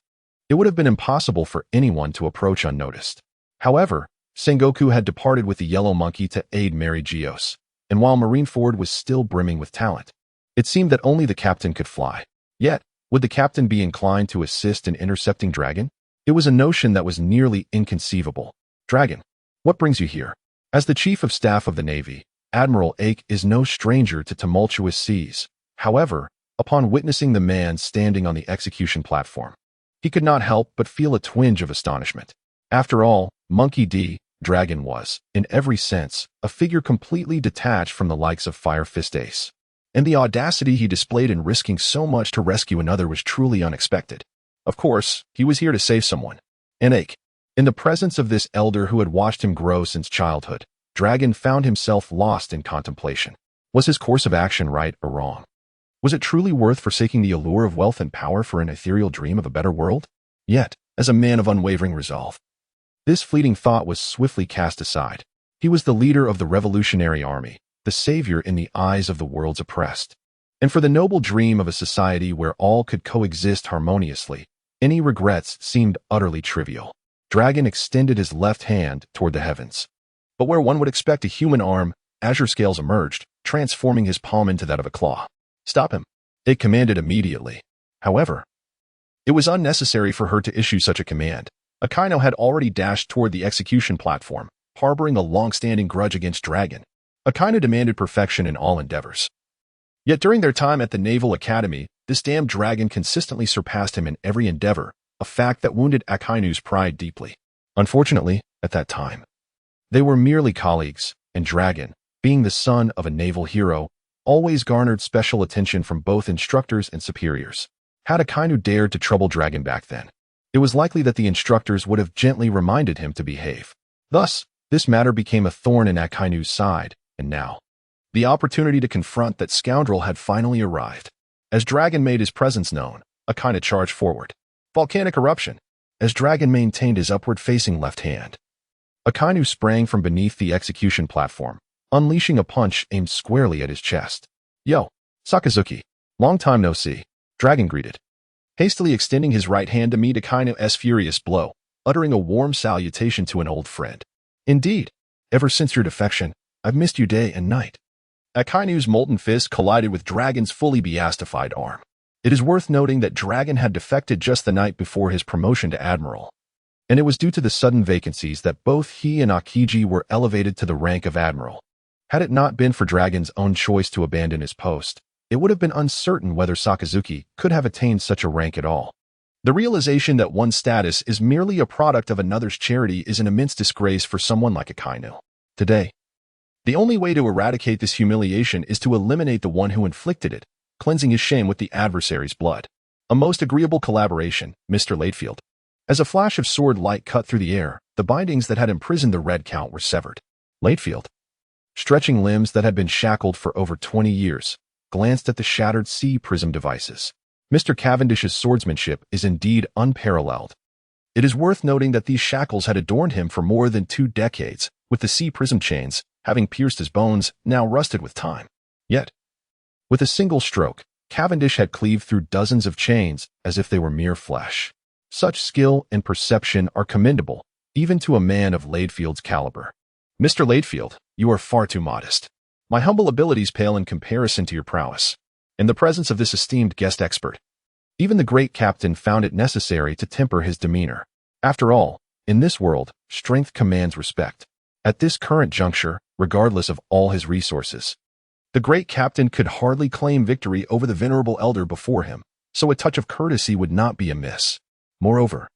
it would have been impossible for anyone to approach unnoticed. However, Sengoku had departed with the yellow monkey to aid Mary Geos, and while Marineford was still brimming with talent, it seemed that only the captain could fly. Yet, would the captain be inclined to assist in intercepting Dragon? It was a notion that was nearly inconceivable. Dragon, what brings you here? As the Chief of Staff of the Navy, Admiral Ake is no stranger to tumultuous seas. However, upon witnessing the man standing on the execution platform, he could not help but feel a twinge of astonishment. After all, Monkey D. Dragon was, in every sense, a figure completely detached from the likes of Fire Fist Ace. And the audacity he displayed in risking so much to rescue another was truly unexpected. Of course, he was here to save someone. And Ake. In the presence of this elder who had watched him grow since childhood, Dragon found himself lost in contemplation. Was his course of action right or wrong? Was it truly worth forsaking the allure of wealth and power for an ethereal dream of a better world? Yet, as a man of unwavering resolve, this fleeting thought was swiftly cast aside. He was the leader of the Revolutionary Army, the savior in the eyes of the world's oppressed. And for the noble dream of a society where all could coexist harmoniously, any regrets seemed utterly trivial. Dragon extended his left hand toward the heavens. But where one would expect a human arm, azure scales emerged, transforming his palm into that of a claw. Stop him, it commanded immediately. However, it was unnecessary for her to issue such a command. Akainu had already dashed toward the execution platform, harboring a long-standing grudge against Dragon. Akainu demanded perfection in all endeavors. Yet during their time at the Naval Academy, this damned Dragon consistently surpassed him in every endeavor, a fact that wounded Akainu's pride deeply. Unfortunately, at that time, they were merely colleagues, and Dragon, being the son of a naval hero, always garnered special attention from both instructors and superiors. Had Akainu dared to trouble Dragon back then, it was likely that the instructors would have gently reminded him to behave. Thus, this matter became a thorn in Akainu's side, and now, the opportunity to confront that scoundrel had finally arrived. As Dragon made his presence known, Akainu charged forward. Volcanic eruption. As Dragon maintained his upward-facing left hand, Akainu sprang from beneath the execution platform, unleashing a punch aimed squarely at his chest. Yo, Sakazuki. Long time no see, Dragon greeted, hastily extending his right hand to meet Akainu's furious blow, uttering a warm salutation to an old friend. Indeed, ever since your defection, I've missed you day and night. Akainu's molten fist collided with Dragon's fully beastified arm. It is worth noting that Dragon had defected just the night before his promotion to Admiral, and it was due to the sudden vacancies that both he and Akiji were elevated to the rank of Admiral. Had it not been for Dragon's own choice to abandon his post, it would have been uncertain whether Sakazuki could have attained such a rank at all. The realization that one's status is merely a product of another's charity is an immense disgrace for someone like Akainu. Today, the only way to eradicate this humiliation is to eliminate the one who inflicted it, cleansing his shame with the adversary's blood. A most agreeable collaboration, Mr. Latefield. As a flash of sword light cut through the air, the bindings that had imprisoned the Red Count were severed. Latefield, stretching limbs that had been shackled for over 20 years, glanced at the shattered sea prism devices. Mr. Cavendish's swordsmanship is indeed unparalleled. It is worth noting that these shackles had adorned him for more than 2 decades, with the sea prism chains, having pierced his bones, now rusted with time. Yet, with a single stroke, Cavendish had cleaved through dozens of chains as if they were mere flesh. Such skill and perception are commendable, even to a man of Ladefield's caliber. Mr. Latefield, you are far too modest. My humble abilities pale in comparison to your prowess. In the presence of this esteemed guest expert, even the great captain found it necessary to temper his demeanor. After all, in this world, strength commands respect. At this current juncture, regardless of all his resources, the great captain could hardly claim victory over the venerable elder before him, so a touch of courtesy would not be amiss. Moreover,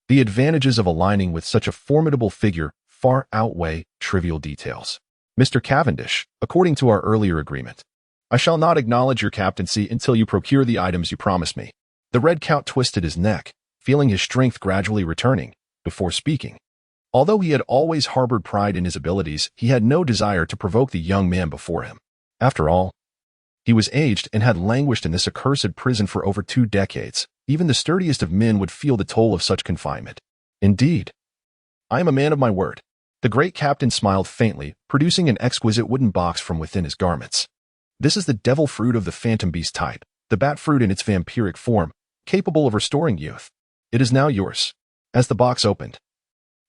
the advantages of aligning with such a formidable figure far outweigh trivial details. Mr. Cavendish, according to our earlier agreement, I shall not acknowledge your captaincy until you procure the items you promised me. The Red Count twisted his neck, feeling his strength gradually returning, before speaking. Although he had always harbored pride in his abilities, he had no desire to provoke the young man before him. After all, he was aged and had languished in this accursed prison for over 2 decades. Even the sturdiest of men would feel the toll of such confinement. Indeed, I am a man of my word. The great captain smiled faintly, producing an exquisite wooden box from within his garments. This is the devil fruit of the phantom beast type, the bat fruit in its vampiric form, capable of restoring youth. It is now yours. As the box opened,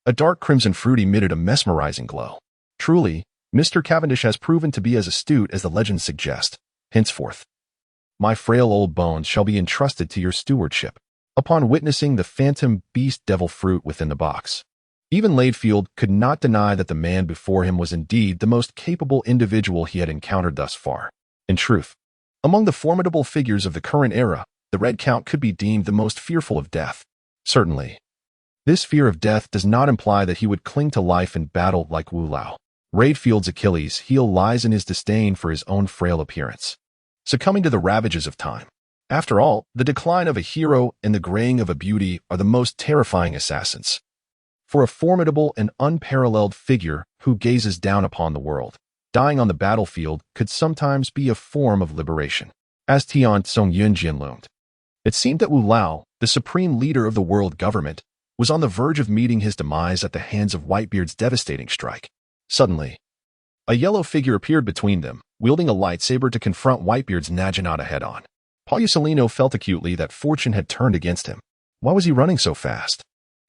a dark crimson fruit emitted a mesmerizing glow. Truly, Mr. Cavendish has proven to be as astute as the legends suggest. Henceforth, my frail old bones shall be entrusted to your stewardship. Upon witnessing the phantom beast devil fruit within the box, even Laidfield could not deny that the man before him was indeed the most capable individual he had encountered thus far. In truth, among the formidable figures of the current era, the Red Count could be deemed the most fearful of death. Certainly, this fear of death does not imply that he would cling to life in battle like Wu Lao. Laidfield's Achilles' heel lies in his disdain for his own frail appearance, succumbing to the ravages of time. After all, the decline of a hero and the graying of a beauty are the most terrifying assassins. For a formidable and unparalleled figure who gazes down upon the world, dying on the battlefield could sometimes be a form of liberation. As Tian Tsung Yunjin loomed, it seemed that Wu Lao, the supreme leader of the world government, was on the verge of meeting his demise at the hands of Whitebeard's devastating strike. Suddenly, a yellow figure appeared between them, wielding a lightsaber to confront Whitebeard's Naginata head-on. Palusolino felt acutely that fortune had turned against him. Why was he running so fast?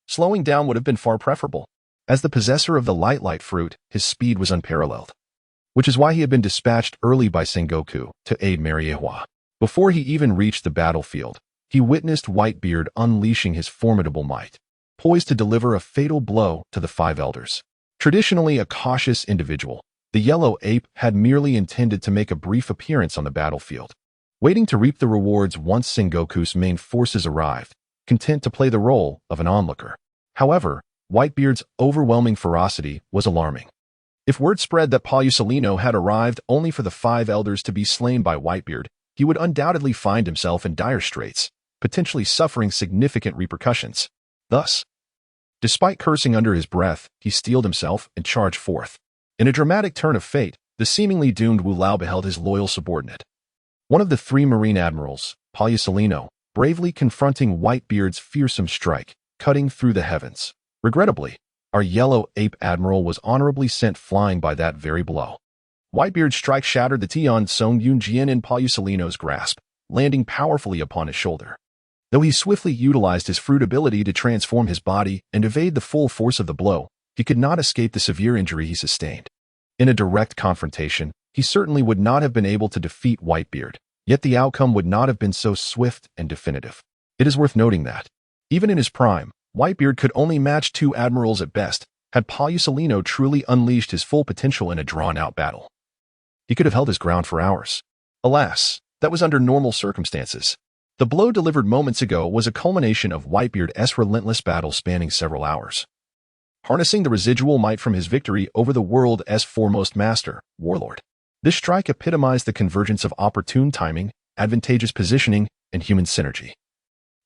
Slowing down would have been far preferable. As the possessor of the light fruit, his speed was unparalleled, which is why he had been dispatched early by Sengoku to aid Mariehua. Before he even reached the battlefield, he witnessed Whitebeard unleashing his formidable might, poised to deliver a fatal blow to the 5 elders. Traditionally a cautious individual, the yellow ape had merely intended to make a brief appearance on the battlefield, waiting to reap the rewards once Sengoku's main forces arrived, content to play the role of an onlooker. However, Whitebeard's overwhelming ferocity was alarming. If word spread that Palusolino had arrived only for the 5 elders to be slain by Whitebeard, he would undoubtedly find himself in dire straits, potentially suffering significant repercussions. Thus, despite cursing under his breath, he steeled himself and charged forth. In a dramatic turn of fate, the seemingly doomed Wu Lao beheld his loyal subordinate, one of the 3 Marine admirals, Palusolino, bravely confronting Whitebeard's fearsome strike, cutting through the heavens. Regrettably, our yellow ape admiral was honorably sent flying by that very blow. Whitebeard's strike shattered the Tian Tsung Yunjin in Palusolino's grasp, landing powerfully upon his shoulder. Though he swiftly utilized his fruit ability to transform his body and evade the full force of the blow, he could not escape the severe injury he sustained. In a direct confrontation, he certainly would not have been able to defeat Whitebeard, yet the outcome would not have been so swift and definitive. It is worth noting that, even in his prime, Whitebeard could only match 2 admirals at best. Had Palusolino truly unleashed his full potential in a drawn-out battle, he could have held his ground for hours. Alas, that was under normal circumstances. The blow delivered moments ago was a culmination of Whitebeard's relentless battle spanning several hours, harnessing the residual might from his victory over the world's foremost master, Warlord. This strike epitomized the convergence of opportune timing, advantageous positioning, and human synergy,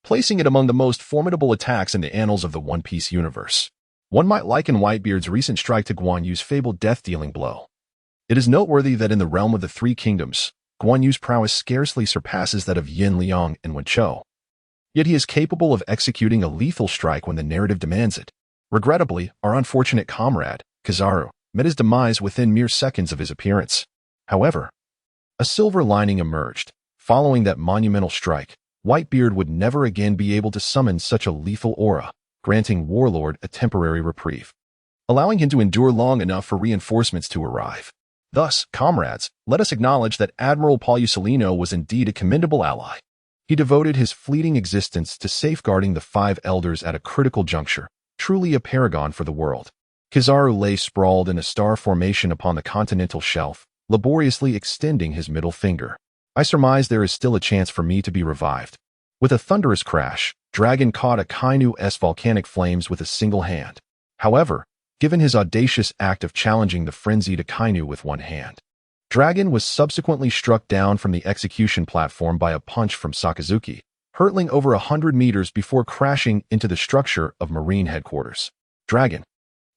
placing it among the most formidable attacks in the annals of the One Piece universe. One might liken Whitebeard's recent strike to Guan Yu's fabled death-dealing blow. It is noteworthy that in the realm of the 3 kingdoms, Guan Yu's prowess scarcely surpasses that of Yin Liang and Wen Chou. Yet he is capable of executing a lethal strike when the narrative demands it. Regrettably, our unfortunate comrade, Kizaru, met his demise within mere seconds of his appearance. However, a silver lining emerged. Following that monumental strike, Whitebeard would never again be able to summon such a lethal aura, granting Warlord a temporary reprieve, allowing him to endure long enough for reinforcements to arrive. Thus, comrades, let us acknowledge that Admiral Palusolino was indeed a commendable ally. He devoted his fleeting existence to safeguarding the 5 elders at a critical juncture, truly a paragon for the world. Kizaru lay sprawled in a star formation upon the continental shelf, laboriously extending his middle finger. I surmise there is still a chance for me to be revived. With a thunderous crash, Dragon caught a Kainu's volcanic flames with a single hand. However, given his audacious act of challenging the frenzied Akainu with one hand, Dragon was subsequently struck down from the execution platform by a punch from Sakazuki, hurtling over 100 meters before crashing into the structure of Marine headquarters. Dragon,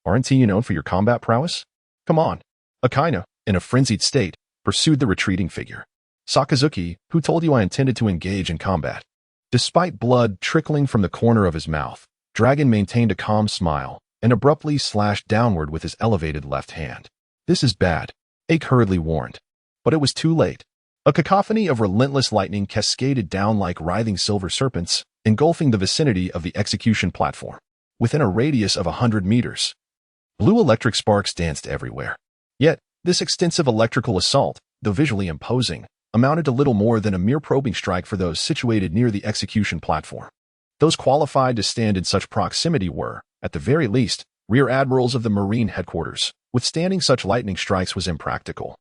Aren't you known for your combat prowess? Come on. Akainu, in a frenzied state, pursued the retreating figure. Sakazuki, who told you I intended to engage in combat? Despite blood trickling from the corner of his mouth, Dragon maintained a calm smile and abruptly slashed downward with his elevated left hand. This is bad, Ake hurriedly warned. But it was too late. A cacophony of relentless lightning cascaded down like writhing silver serpents, engulfing the vicinity of the execution platform. Within a radius of 100 meters, blue electric sparks danced everywhere. Yet, this extensive electrical assault, though visually imposing, amounted to little more than a mere probing strike for those situated near the execution platform. Those qualified to stand in such proximity were, at the very least, rear admirals of the Marine headquarters. Withstanding such lightning strikes was impractical.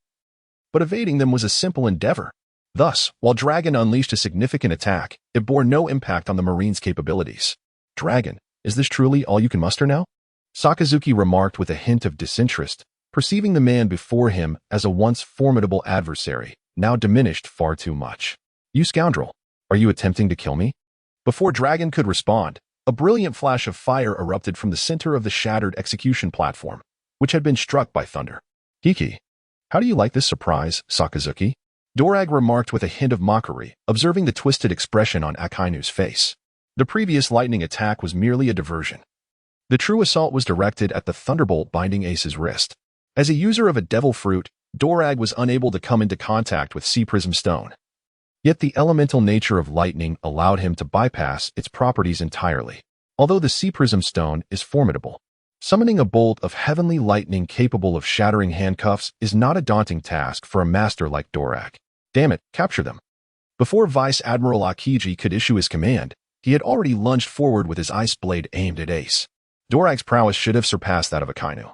But evading them was a simple endeavor. Thus, while Dragon unleashed a significant attack, it bore no impact on the Marine's capabilities. Dragon, is this truly all you can muster now? Sakazuki remarked with a hint of disinterest, perceiving the man before him as a once formidable adversary, now diminished far too much. You scoundrel, are you attempting to kill me? Before Dragon could respond, a brilliant flash of fire erupted from the center of the shattered execution platform, which had been struck by thunder. Hiki, how do you like this surprise, Sakazuki? Dorag remarked with a hint of mockery, observing the twisted expression on Akainu's face. The previous lightning attack was merely a diversion. The true assault was directed at the thunderbolt binding Ace's wrist. As a user of a devil fruit, Dorag was unable to come into contact with Sea Prism Stone. Yet the elemental nature of lightning allowed him to bypass its properties entirely. Although the Sea Prism Stone is formidable, summoning a bolt of heavenly lightning capable of shattering handcuffs is not a daunting task for a master like Dorag. Damn it, capture them. Before Vice Admiral Akiji could issue his command, he had already lunged forward with his ice blade aimed at Ace. Dorag's prowess should have surpassed that of Akainu.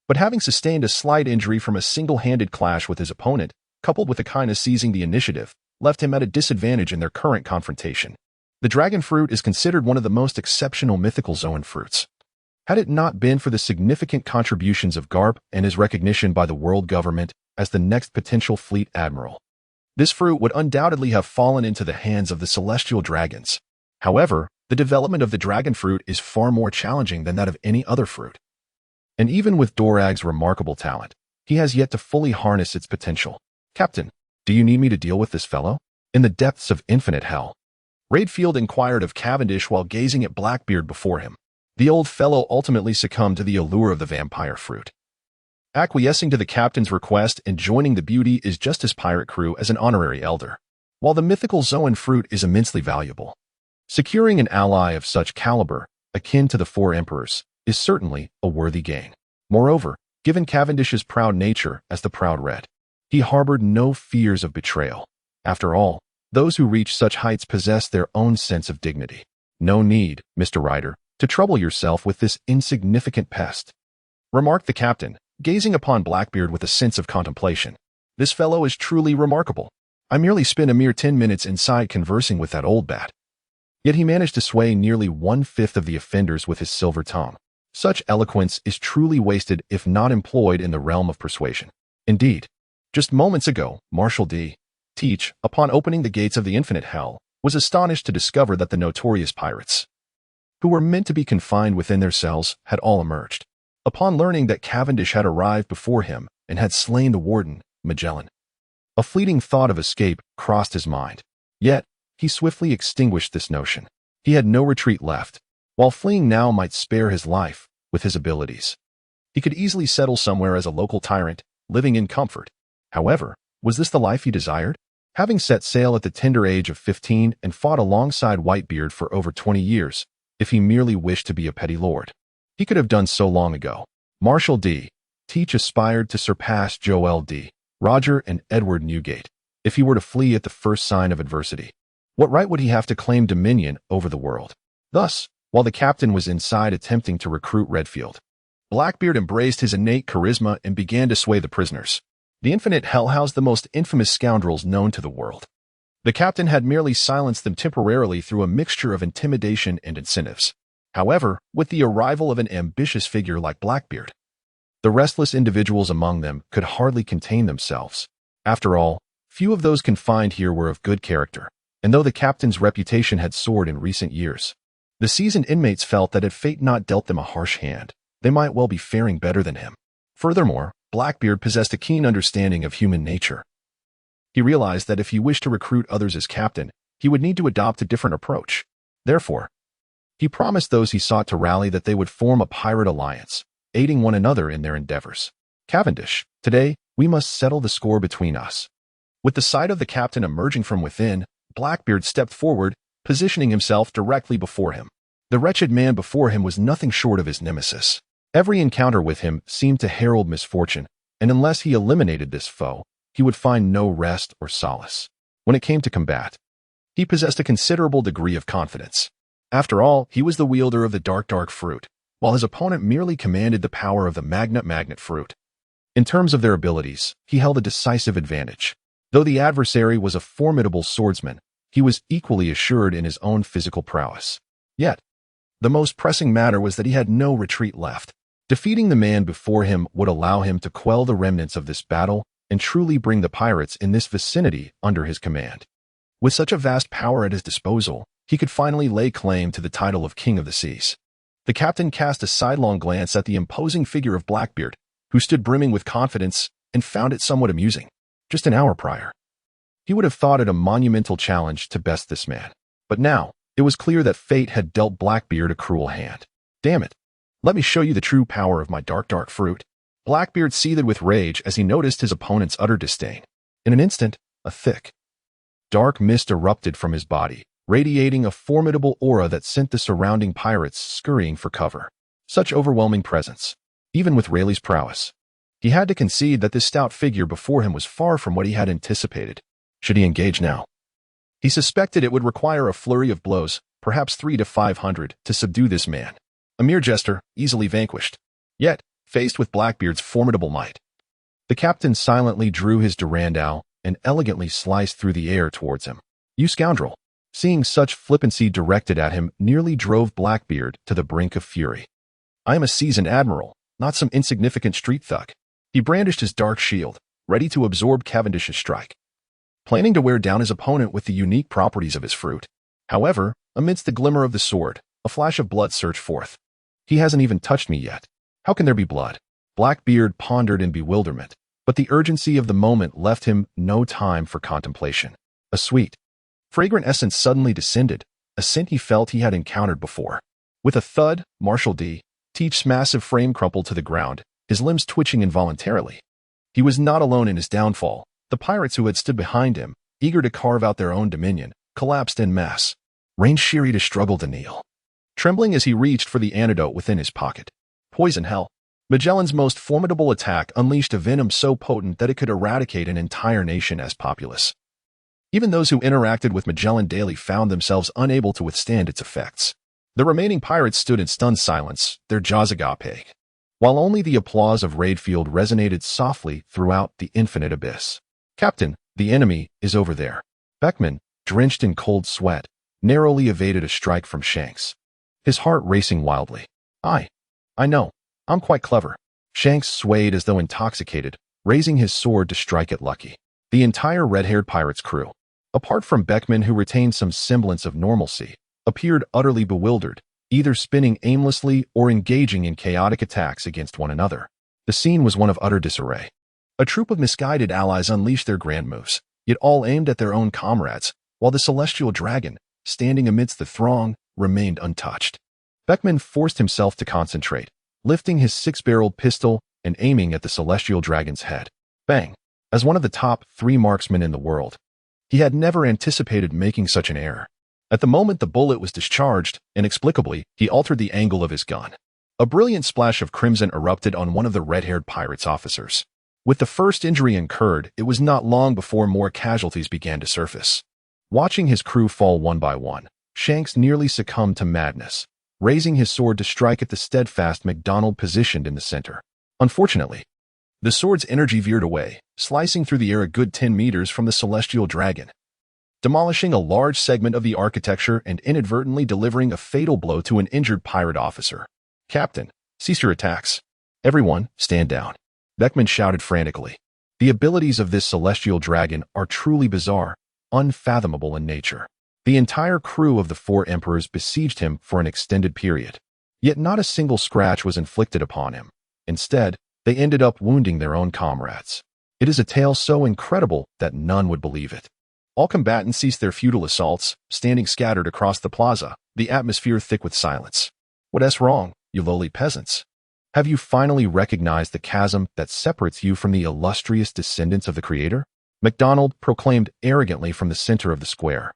But having sustained a slight injury from a single-handed clash with his opponent, coupled with Akainu seizing the initiative, left him at a disadvantage in their current confrontation. The dragon fruit is considered one of the most exceptional mythical Zoan fruits. Had it not been for the significant contributions of Garp and his recognition by the world government as the next potential fleet admiral, this fruit would undoubtedly have fallen into the hands of the celestial dragons. However, the development of the dragon fruit is far more challenging than that of any other fruit. And even with Dorag's remarkable talent, he has yet to fully harness its potential. Captain, do you need me to deal with this fellow? In the depths of infinite hell, Raidfield inquired of Cavendish while gazing at Blackbeard before him. The old fellow ultimately succumbed to the allure of the vampire fruit. Acquiescing to the captain's request and joining the beauty is just as pirate crew as an honorary elder. While the mythical Zoan fruit is immensely valuable, securing an ally of such caliber, akin to the Four Emperors, is certainly a worthy gain. Moreover, given Cavendish's proud nature as the Proud Red, he harbored no fears of betrayal. After all, those who reach such heights possess their own sense of dignity. No need, Mr. Ryder, to trouble yourself with this insignificant pest, remarked the captain, gazing upon Blackbeard with a sense of contemplation. This fellow is truly remarkable. I merely spent a mere 10 minutes inside conversing with that old bat. Yet he managed to sway nearly 1/5 of the offenders with his silver tongue. Such eloquence is truly wasted if not employed in the realm of persuasion. Indeed, just moments ago, Marshal D. Teach, upon opening the gates of the infinite hell, was astonished to discover that the notorious pirates, who were meant to be confined within their cells, had all emerged. Upon learning that Cavendish had arrived before him and had slain the warden, Magellan, a fleeting thought of escape crossed his mind. Yet, he swiftly extinguished this notion. He had no retreat left. While fleeing now might spare his life, with his abilities, he could easily settle somewhere as a local tyrant, living in comfort. However, was this the life he desired? Having set sail at the tender age of 15 and fought alongside Whitebeard for over 20 years, if he merely wished to be a petty lord, he could have done so long ago. Marshal D. Teach aspired to surpass Joel D. Roger and Edward Newgate, if he were to flee at the first sign of adversity. What right would he have to claim dominion over the world? Thus, while the captain was inside attempting to recruit Redfield, Blackbeard embraced his innate charisma and began to sway the prisoners. The infinite hell housed the most infamous scoundrels known to the world. The captain had merely silenced them temporarily through a mixture of intimidation and incentives. However, with the arrival of an ambitious figure like Blackbeard, the restless individuals among them could hardly contain themselves. After all, few of those confined here were of good character, and though the captain's reputation had soared in recent years, the seasoned inmates felt that had fate not dealt them a harsh hand, they might well be faring better than him. Furthermore, Blackbeard possessed a keen understanding of human nature. He realized that if he wished to recruit others as captain, he would need to adopt a different approach. Therefore, he promised those he sought to rally that they would form a pirate alliance, aiding one another in their endeavors. Cavendish, today, we must settle the score between us. With the sight of the captain emerging from within, Blackbeard stepped forward, positioning himself directly before him. The wretched man before him was nothing short of his nemesis. Every encounter with him seemed to herald misfortune, and unless he eliminated this foe, he would find no rest or solace. When it came to combat, he possessed a considerable degree of confidence. After all, he was the wielder of the dark fruit, while his opponent merely commanded the power of the magnet fruit. In terms of their abilities, he held a decisive advantage. Though the adversary was a formidable swordsman, he was equally assured in his own physical prowess. Yet, the most pressing matter was that he had no retreat left. Defeating the man before him would allow him to quell the remnants of this battle and truly bring the pirates in this vicinity under his command. With such a vast power at his disposal, he could finally lay claim to the title of King of the Seas. The captain cast a sidelong glance at the imposing figure of Blackbeard, who stood brimming with confidence, and found it somewhat amusing. Just an hour prior, he would have thought it a monumental challenge to best this man. But now, it was clear that fate had dealt Blackbeard a cruel hand. Damn it! Let me show you the true power of my dark fruit. Blackbeard seethed with rage as he noticed his opponent's utter disdain. In an instant, a thick, dark mist erupted from his body, radiating a formidable aura that sent the surrounding pirates scurrying for cover. Such overwhelming presence. Even with Rayleigh's prowess, he had to concede that this stout figure before him was far from what he had anticipated. Should he engage now? He suspected it would require a flurry of blows, perhaps 300 to 500, to subdue this man. A mere jester, easily vanquished. Yet, faced with Blackbeard's formidable might, the captain silently drew his Durandal and elegantly sliced through the air towards him. You scoundrel! Seeing such flippancy directed at him nearly drove Blackbeard to the brink of fury. I am a seasoned admiral, not some insignificant street thug. He brandished his dark shield, ready to absorb Cavendish's strike, planning to wear down his opponent with the unique properties of his fruit. However, amidst the glimmer of the sword, a flash of blood surged forth. He hasn't even touched me yet. How can there be blood? Blackbeard pondered in bewilderment, but the urgency of the moment left him no time for contemplation. A sweet, fragrant essence suddenly descended, a scent he felt he had encountered before. With a thud, Marshal D. Teach's massive frame crumpled to the ground, his limbs twitching involuntarily. He was not alone in his downfall. The pirates who had stood behind him, eager to carve out their own dominion, collapsed en masse. Rain Shirita struggled to kneel, trembling as he reached for the antidote within his pocket. Poison hell. Magellan's most formidable attack unleashed a venom so potent that it could eradicate an entire nation as populace. Even those who interacted with Magellan daily found themselves unable to withstand its effects. The remaining pirates stood in stunned silence, their jaws agape, while only the applause of Raidfield resonated softly throughout the infinite abyss. Captain, the enemy is over there. Beckman, drenched in cold sweat, narrowly evaded a strike from Shanks, his heart racing wildly. I know. I'm quite clever. Shanks swayed as though intoxicated, raising his sword to strike at Lucky. The entire red-haired pirate's crew, apart from Beckman who retained some semblance of normalcy, appeared utterly bewildered, either spinning aimlessly or engaging in chaotic attacks against one another. The scene was one of utter disarray. A troop of misguided allies unleashed their grand moves, yet all aimed at their own comrades, while the celestial dragon, standing amidst the throng, remained untouched. Beckman forced himself to concentrate, lifting his six-barreled pistol and aiming at the celestial dragon's head. Bang! As one of the top 3 marksmen in the world, he had never anticipated making such an error. At the moment the bullet was discharged, inexplicably, he altered the angle of his gun. A brilliant splash of crimson erupted on one of the red-haired pirate's officers. With the first injury incurred, it was not long before more casualties began to surface. Watching his crew fall one by one, Shanks nearly succumbed to madness, raising his sword to strike at the steadfast MacDonald positioned in the center. Unfortunately, the sword's energy veered away, slicing through the air a good 10 meters from the celestial dragon, demolishing a large segment of the architecture and inadvertently delivering a fatal blow to an injured pirate officer. Captain, cease your attacks. Everyone, stand down. Beckman shouted frantically. The abilities of this celestial dragon are truly bizarre, unfathomable in nature. The entire crew of the 4 emperors besieged him for an extended period. Yet not a single scratch was inflicted upon him. Instead, they ended up wounding their own comrades. It is a tale so incredible that none would believe it. All combatants ceased their futile assaults, standing scattered across the plaza, the atmosphere thick with silence. What's wrong, you lowly peasants? Have you finally recognized the chasm that separates you from the illustrious descendants of the Creator? MacDonald proclaimed arrogantly from the center of the square.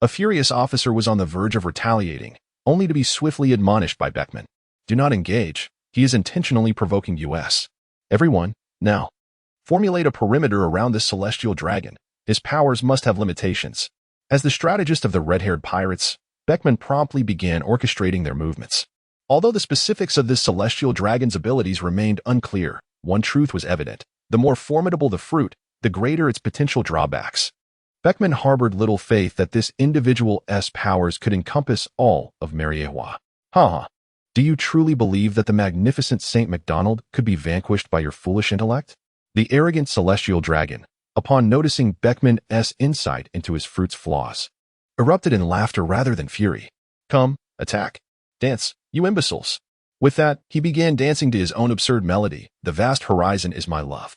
A furious officer was on the verge of retaliating, only to be swiftly admonished by Beckman. Do not engage. He is intentionally provoking us. Everyone, now, formulate a perimeter around this celestial dragon. His powers must have limitations. As the strategist of the red-haired pirates, Beckman promptly began orchestrating their movements. Although the specifics of this celestial dragon's abilities remained unclear, one truth was evident. The more formidable the fruit, the greater its potential drawbacks. Beckman harbored little faith that this individual's powers could encompass all of Mariewa. Do you truly believe that the magnificent Saint MacDonald could be vanquished by your foolish intellect? The arrogant celestial dragon, upon noticing Beckman's insight into his fruit's flaws, erupted in laughter rather than fury. Come, attack, dance, you imbeciles. With that, he began dancing to his own absurd melody, The Vast Horizon Is My Love.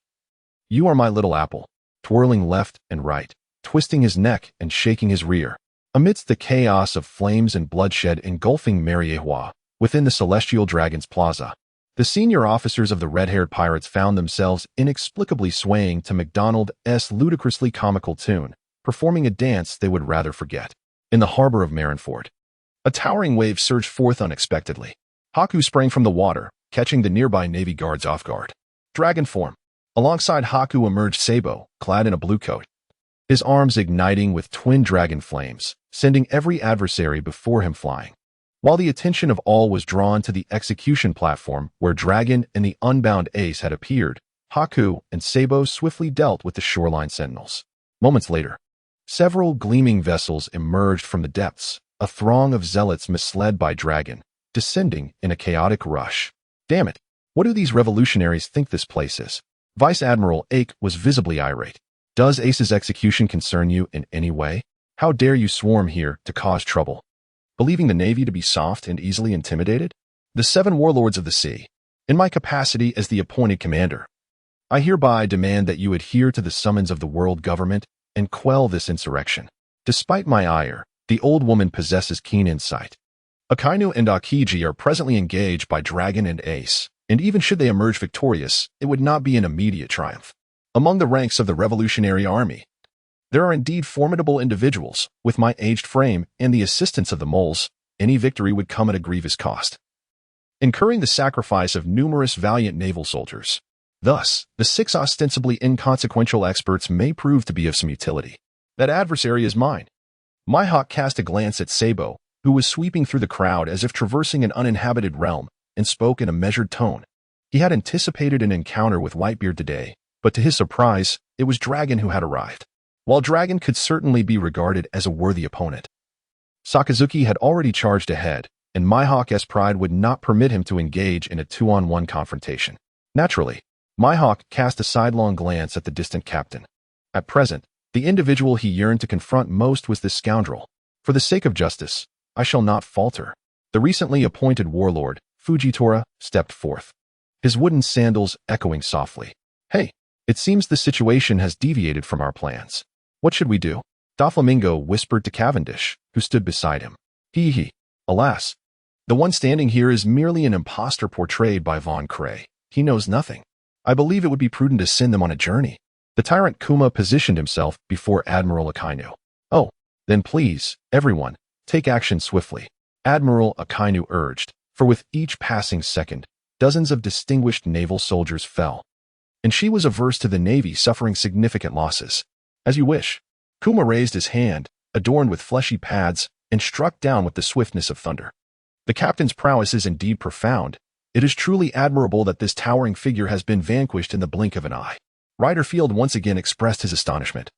You are my little apple, twirling left and right, twisting his neck and shaking his rear. Amidst the chaos of flames and bloodshed engulfing Mariewa, within the celestial dragon's plaza, the senior officers of the red-haired pirates found themselves inexplicably swaying to MacDonald's ludicrously comical tune, performing a dance they would rather forget. In the harbor of Marineford, a towering wave surged forth unexpectedly. Haku sprang from the water, catching the nearby Navy guards off guard. Dragon form. Alongside Haku emerged Sabo, clad in a blue coat, his arms igniting with twin dragon flames, sending every adversary before him flying. While the attention of all was drawn to the execution platform where Dragon and the unbound Ace had appeared, Haku and Sabo swiftly dealt with the shoreline sentinels. Moments later, several gleaming vessels emerged from the depths, a throng of zealots misled by Dragon, descending in a chaotic rush. Damn it! What do these revolutionaries think this place is? Vice Admiral Ake was visibly irate. Does Ace's execution concern you in any way? How dare you swarm here to cause trouble? Believing the Navy to be soft and easily intimidated? The 7 warlords of the sea, in my capacity as the appointed commander, I hereby demand that you adhere to the summons of the world government and quell this insurrection. Despite my ire, the old woman possesses keen insight. Akainu and Akiji are presently engaged by Dragon and Ace, and even should they emerge victorious, it would not be an immediate triumph. Among the ranks of the Revolutionary Army, there are indeed formidable individuals. With my aged frame and the assistance of the moles, any victory would come at a grievous cost, incurring the sacrifice of numerous valiant naval soldiers. Thus, the 6 ostensibly inconsequential experts may prove to be of some utility. That adversary is mine. My hawk cast a glance at Sabo, who was sweeping through the crowd as if traversing an uninhabited realm, and spoke in a measured tone. He had anticipated an encounter with Whitebeard today, but to his surprise, it was Dragon who had arrived. While Dragon could certainly be regarded as a worthy opponent, Sakazuki had already charged ahead, and Mihawk's pride would not permit him to engage in a 2-on-1 confrontation. Naturally, Mihawk cast a sidelong glance at the distant captain. At present, the individual he yearned to confront most was this scoundrel. For the sake of justice, I shall not falter. The recently appointed warlord, Fujitora, stepped forth, his wooden sandals echoing softly. Hey, it seems the situation has deviated from our plans. What should we do? Doflamingo whispered to Cavendish, who stood beside him. He. Alas, the one standing here is merely an impostor portrayed by Von Cray. He knows nothing. I believe it would be prudent to send them on a journey. The tyrant Kuma positioned himself before Admiral Akainu. Oh, then please, everyone, take action swiftly, Admiral Akainu urged, for with each passing second, dozens of distinguished naval soldiers fell, and she was averse to the Navy suffering significant losses. As you wish. Kuma raised his hand, adorned with fleshy pads, and struck down with the swiftness of thunder. The captain's prowess is indeed profound. It is truly admirable that this towering figure has been vanquished in the blink of an eye. Riderfield once again expressed his astonishment.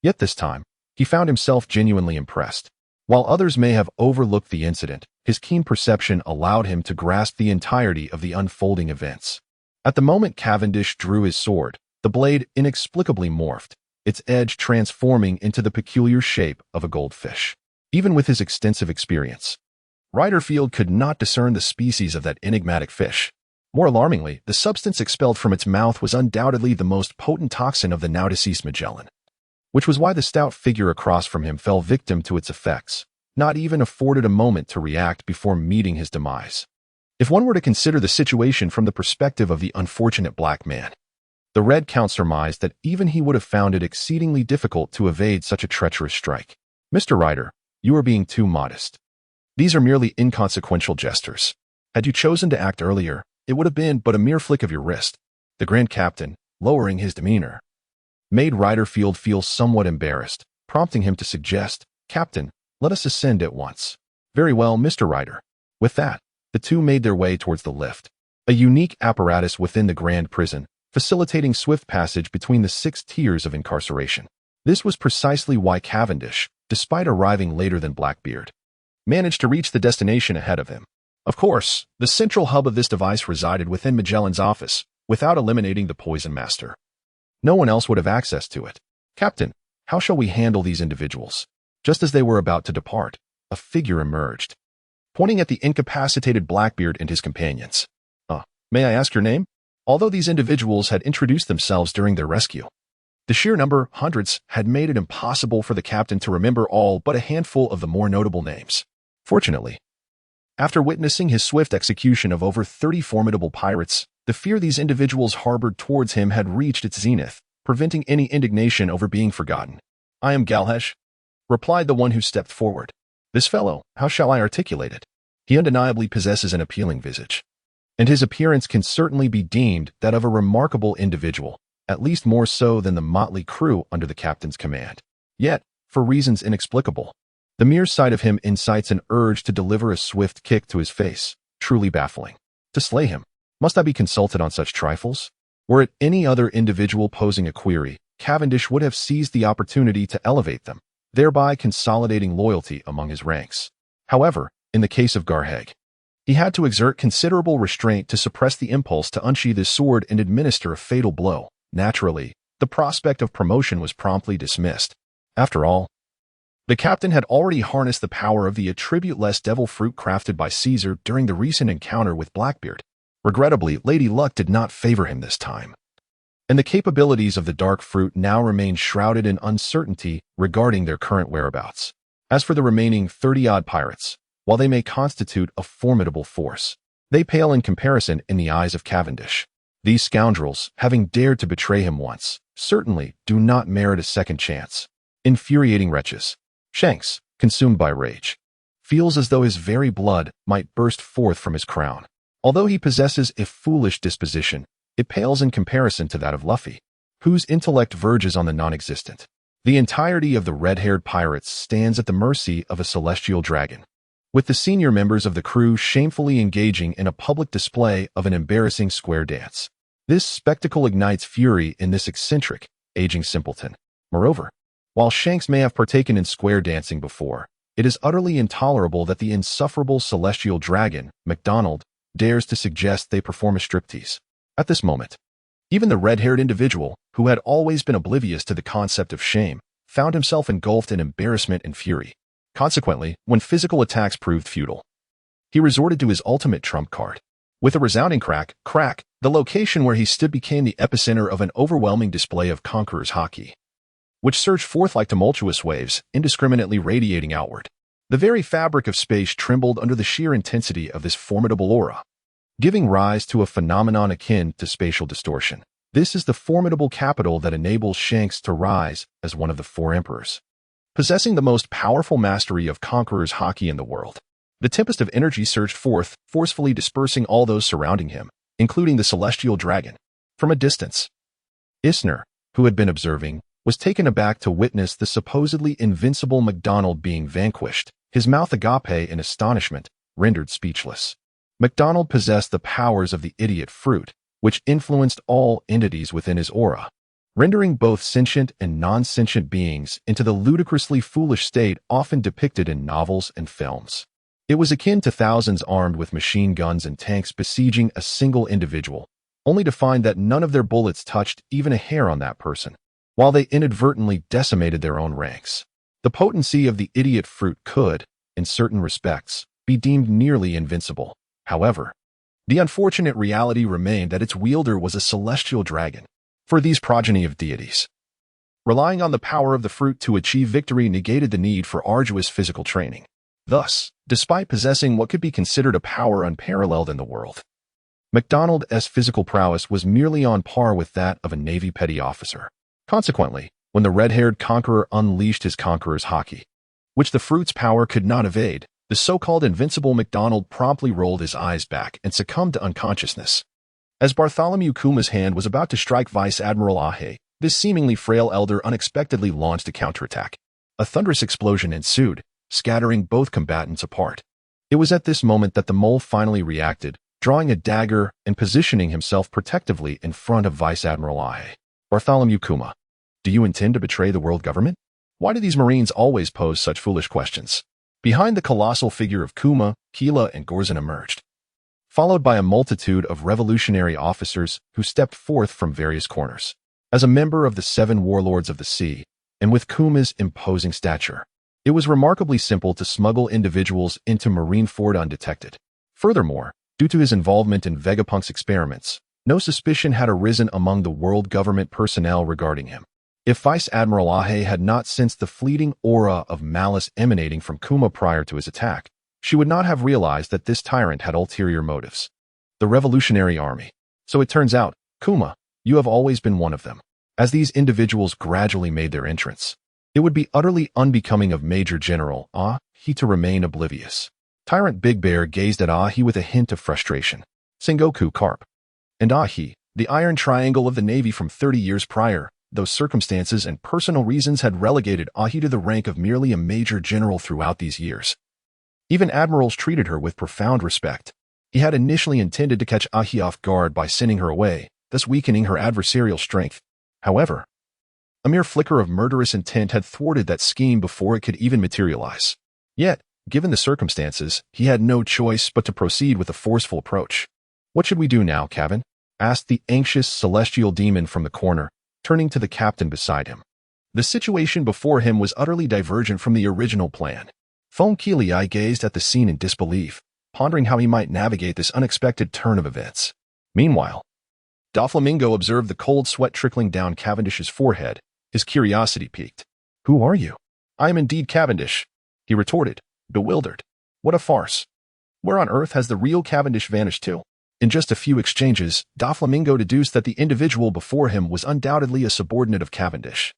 Yet this time, he found himself genuinely impressed. While others may have overlooked the incident, his keen perception allowed him to grasp the entirety of the unfolding events. At the moment Cavendish drew his sword, the blade inexplicably morphed, its edge transforming into the peculiar shape of a goldfish. Even with his extensive experience, Ryderfield could not discern the species of that enigmatic fish. More alarmingly, the substance expelled from its mouth was undoubtedly the most potent toxin of the now-deceased Magellan, which was why the stout figure across from him fell victim to its effects, not even afforded a moment to react before meeting his demise. If one were to consider the situation from the perspective of the unfortunate black man, the Red Count surmised that even he would have found it exceedingly difficult to evade such a treacherous strike. "Mr. Ryder, you are being too modest. These are merely inconsequential gestures. Had you chosen to act earlier, it would have been but a mere flick of your wrist." The Grand Captain, lowering his demeanor, made Ryderfield feel somewhat embarrassed, prompting him to suggest, "Captain, let us ascend at once." "Very well, Mr. Ryder." With that, the two made their way towards the lift, a unique apparatus within the Grand Prison, facilitating swift passage between the 6 tiers of incarceration. This was precisely why Cavendish, despite arriving later than Blackbeard, managed to reach the destination ahead of him. Of course, the central hub of this device resided within Magellan's office, without eliminating the Poison Master. No one else would have access to it. "Captain, how shall we handle these individuals?" Just as they were about to depart, a figure emerged, pointing at the incapacitated Blackbeard and his companions. May I ask your name?" Although these individuals had introduced themselves during their rescue, the sheer number, hundreds, had made it impossible for the captain to remember all but a handful of the more notable names. Fortunately, after witnessing his swift execution of over 30 formidable pirates, the fear these individuals harbored towards him had reached its zenith, preventing any indignation over being forgotten. "I am Galhesh," replied the one who stepped forward. "This fellow, how shall I articulate it? He undeniably possesses an appealing visage, and his appearance can certainly be deemed that of a remarkable individual, at least more so than the motley crew under the captain's command. Yet, for reasons inexplicable, the mere sight of him incites an urge to deliver a swift kick to his face, truly baffling. To slay him, must I be consulted on such trifles? Were it any other individual posing a query, Cavendish would have seized the opportunity to elevate them, thereby consolidating loyalty among his ranks. However, in the case of Garheg, he had to exert considerable restraint to suppress the impulse to unsheath his sword and administer a fatal blow. Naturally, the prospect of promotion was promptly dismissed. After all, the captain had already harnessed the power of the attribute-less devil fruit crafted by Caesar during the recent encounter with Blackbeard. Regrettably, Lady Luck did not favor him this time, and the capabilities of the dark fruit now remained shrouded in uncertainty regarding their current whereabouts. As for the remaining 30-odd pirates, while they may constitute a formidable force, they pale in comparison in the eyes of Cavendish. These scoundrels, having dared to betray him once, certainly do not merit a second chance. Infuriating wretches. Shanks, consumed by rage, feels as though his very blood might burst forth from his crown. Although he possesses a foolish disposition, it pales in comparison to that of Luffy, whose intellect verges on the non-existent. The entirety of the red-haired pirates stands at the mercy of a celestial dragon, with the senior members of the crew shamefully engaging in a public display of an embarrassing square dance. This spectacle ignites fury in this eccentric, aging simpleton. Moreover, while Shanks may have partaken in square dancing before, it is utterly intolerable that the insufferable celestial dragon, MacDonald, dares to suggest they perform a striptease. At this moment, even the red-haired individual, who had always been oblivious to the concept of shame, found himself engulfed in embarrassment and fury. Consequently, when physical attacks proved futile, he resorted to his ultimate trump card. With a resounding crack, the location where he stood became the epicenter of an overwhelming display of conqueror's hockey, which surged forth like tumultuous waves, indiscriminately radiating outward. The very fabric of space trembled under the sheer intensity of this formidable aura, giving rise to a phenomenon akin to spatial distortion. This is the formidable capital that enables Shanks to rise as one of the 4 emperors, possessing the most powerful mastery of conqueror's hockey in the world. The tempest of energy surged forth, forcefully dispersing all those surrounding him, including the celestial dragon. From a distance, Isner, who had been observing, was taken aback to witness the supposedly invincible MacDonald being vanquished, his mouth agape in astonishment, rendered speechless. MacDonald possessed the powers of the idiot fruit, which influenced all entities within his aura, rendering both sentient and non-sentient beings into the ludicrously foolish state often depicted in novels and films. It was akin to thousands armed with machine guns and tanks besieging a single individual, only to find that none of their bullets touched even a hair on that person, while they inadvertently decimated their own ranks. The potency of the idiot fruit could, in certain respects, be deemed nearly invincible. However, the unfortunate reality remained that its wielder was a celestial dragon. For these progeny of deities, relying on the power of the fruit to achieve victory negated the need for arduous physical training. Thus, despite possessing what could be considered a power unparalleled in the world, MacDonald's physical prowess was merely on par with that of a Navy petty officer. Consequently, when the red-haired conqueror unleashed his conqueror's haki, which the fruit's power could not evade, the so-called invincible MacDonald promptly rolled his eyes back and succumbed to unconsciousness. As Bartholomew Kuma's hand was about to strike Vice Admiral Ahe, this seemingly frail elder unexpectedly launched a counterattack. A thunderous explosion ensued, scattering both combatants apart. It was at this moment that the mole finally reacted, drawing a dagger and positioning himself protectively in front of Vice Admiral Ahe. Bartholomew Kuma, do you intend to betray the world government? Why do these Marines always pose such foolish questions? Behind the colossal figure of Kuma, Keela, and Gorzin emerged, followed by a multitude of revolutionary officers who stepped forth from various corners. As a member of the 7 warlords of the sea, and with Kuma's imposing stature, it was remarkably simple to smuggle individuals into Marineford undetected. Furthermore, due to his involvement in Vegapunk's experiments, no suspicion had arisen among the world government personnel regarding him. If Vice Admiral Ahe had not sensed the fleeting aura of malice emanating from Kuma prior to his attack, she would not have realized that this tyrant had ulterior motives. The Revolutionary Army. So it turns out, Kuma, you have always been one of them. As these individuals gradually made their entrance, it would be utterly unbecoming of Major General Ahe to remain oblivious. Tyrant Big Bear gazed at Ahe with a hint of frustration. Sengoku Carp. And Ahe, the iron triangle of the Navy from 30 years prior, though circumstances and personal reasons had relegated Ahe to the rank of merely a major general throughout these years. Even admirals treated her with profound respect. He had initially intended to catch Ahe off guard by sending her away, thus weakening her adversarial strength. However, a mere flicker of murderous intent had thwarted that scheme before it could even materialize. Yet, given the circumstances, he had no choice but to proceed with a forceful approach. What should we do now, Cavan? Asked the anxious celestial demon from the corner, turning to the captain beside him. The situation before him was utterly divergent from the original plan. Fon Keeley gazed at the scene in disbelief, pondering how he might navigate this unexpected turn of events. Meanwhile, Doflamingo observed the cold sweat trickling down Cavendish's forehead. His curiosity piqued. Who are you? I am indeed Cavendish, he retorted, bewildered. What a farce. Where on earth has the real Cavendish vanished to? In just a few exchanges, Doflamingo deduced that the individual before him was undoubtedly a subordinate of Cavendish,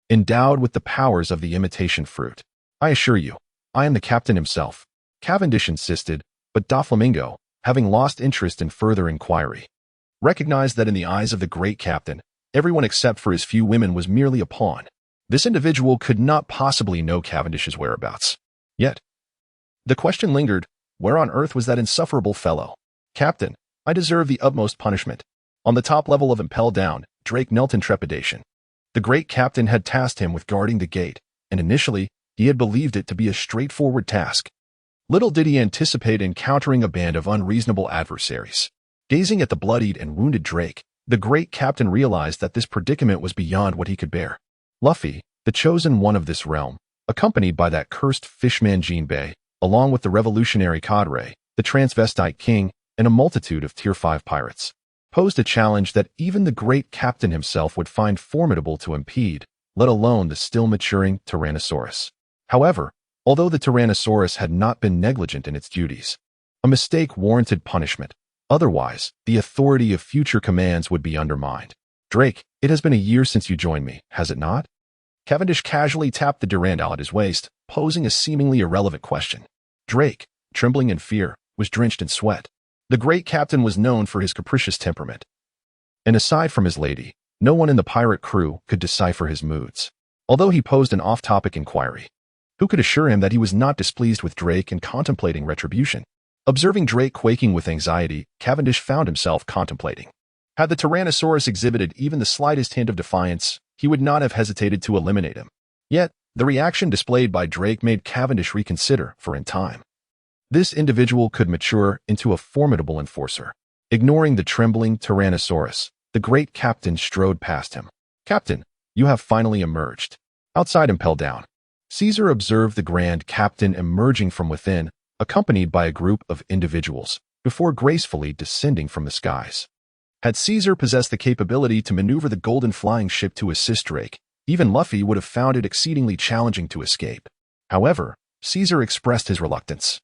endowed with the powers of the imitation fruit. I assure you, I am the captain himself, Cavendish insisted, but Doflamingo, having lost interest in further inquiry, recognized that in the eyes of the great captain, everyone except for his few women was merely a pawn. This individual could not possibly know Cavendish's whereabouts. Yet, the question lingered, where on earth was that insufferable fellow? Captain, I deserve the utmost punishment. On the top level of Impel Down, Drake knelt in trepidation. The great captain had tasked him with guarding the gate, and initially, he had believed it to be a straightforward task. Little did he anticipate encountering a band of unreasonable adversaries. Gazing at the bloodied and wounded Drake, the great captain realized that this predicament was beyond what he could bear. Luffy, the chosen one of this realm, accompanied by that cursed fishman Jinbei, along with the revolutionary cadre, the transvestite king, and a multitude of Tier 5 pirates, posed a challenge that even the great captain himself would find formidable to impede, let alone the still maturing Tyrannosaurus. However, although the Tyrannosaurus had not been negligent in its duties, a mistake warranted punishment. Otherwise, the authority of future commands would be undermined. Drake, it has been a year since you joined me, has it not? Cavendish casually tapped the Durandal at his waist, posing a seemingly irrelevant question. Drake, trembling in fear, was drenched in sweat. The great captain was known for his capricious temperament, and aside from his lady, no one in the pirate crew could decipher his moods. Although he posed an off-topic inquiry, who could assure him that he was not displeased with Drake and contemplating retribution? Observing Drake quaking with anxiety, Cavendish found himself contemplating. Had the Tyrannosaurus exhibited even the slightest hint of defiance, he would not have hesitated to eliminate him. Yet, the reaction displayed by Drake made Cavendish reconsider, for in time, this individual could mature into a formidable enforcer. Ignoring the trembling Tyrannosaurus, the great captain strode past him. Captain, you have finally emerged. Outside Impel Down, Caesar observed the grand captain emerging from within, accompanied by a group of individuals, before gracefully descending from the skies. Had Caesar possessed the capability to maneuver the golden flying ship to assist Drake, even Luffy would have found it exceedingly challenging to escape. However, Caesar expressed his reluctance,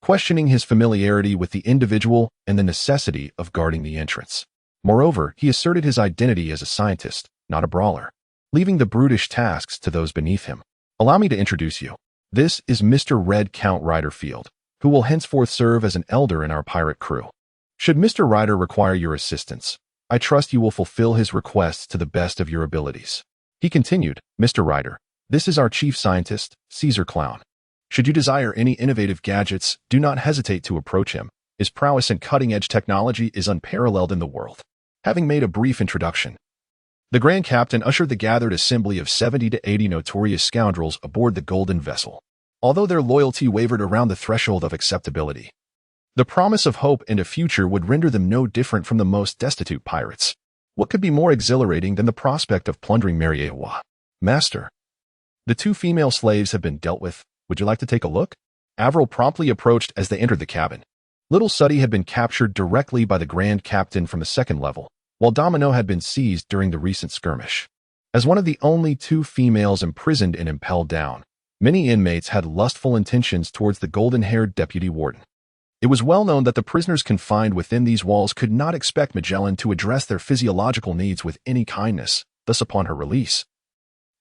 questioning his familiarity with the individual and the necessity of guarding the entrance. Moreover, he asserted his identity as a scientist, not a brawler, leaving the brutish tasks to those beneath him. Allow me to introduce you. This is Mr. Red Count Riderfield, who will henceforth serve as an elder in our pirate crew. Should Mr. Ryder require your assistance, I trust you will fulfill his requests to the best of your abilities. He continued, Mr. Ryder, this is our chief scientist, Caesar Clown. Should you desire any innovative gadgets, do not hesitate to approach him. His prowess in cutting-edge technology is unparalleled in the world. Having made a brief introduction, the Grand Captain ushered the gathered assembly of 70 to 80 notorious scoundrels aboard the golden vessel. Although their loyalty wavered around the threshold of acceptability, the promise of hope and a future would render them no different from the most destitute pirates. What could be more exhilarating than the prospect of plundering Mariewa? Master, the 2 female slaves have been dealt with. Would you like to take a look? Avril promptly approached as they entered the cabin. Little Suddy had been captured directly by the Grand Captain from the 2nd level, while Domino had been seized during the recent skirmish. As one of the only 2 females imprisoned and impelled down, many inmates had lustful intentions towards the golden-haired deputy warden. It was well known that the prisoners confined within these walls could not expect Magellan to address their physiological needs with any kindness. Thus, upon her release,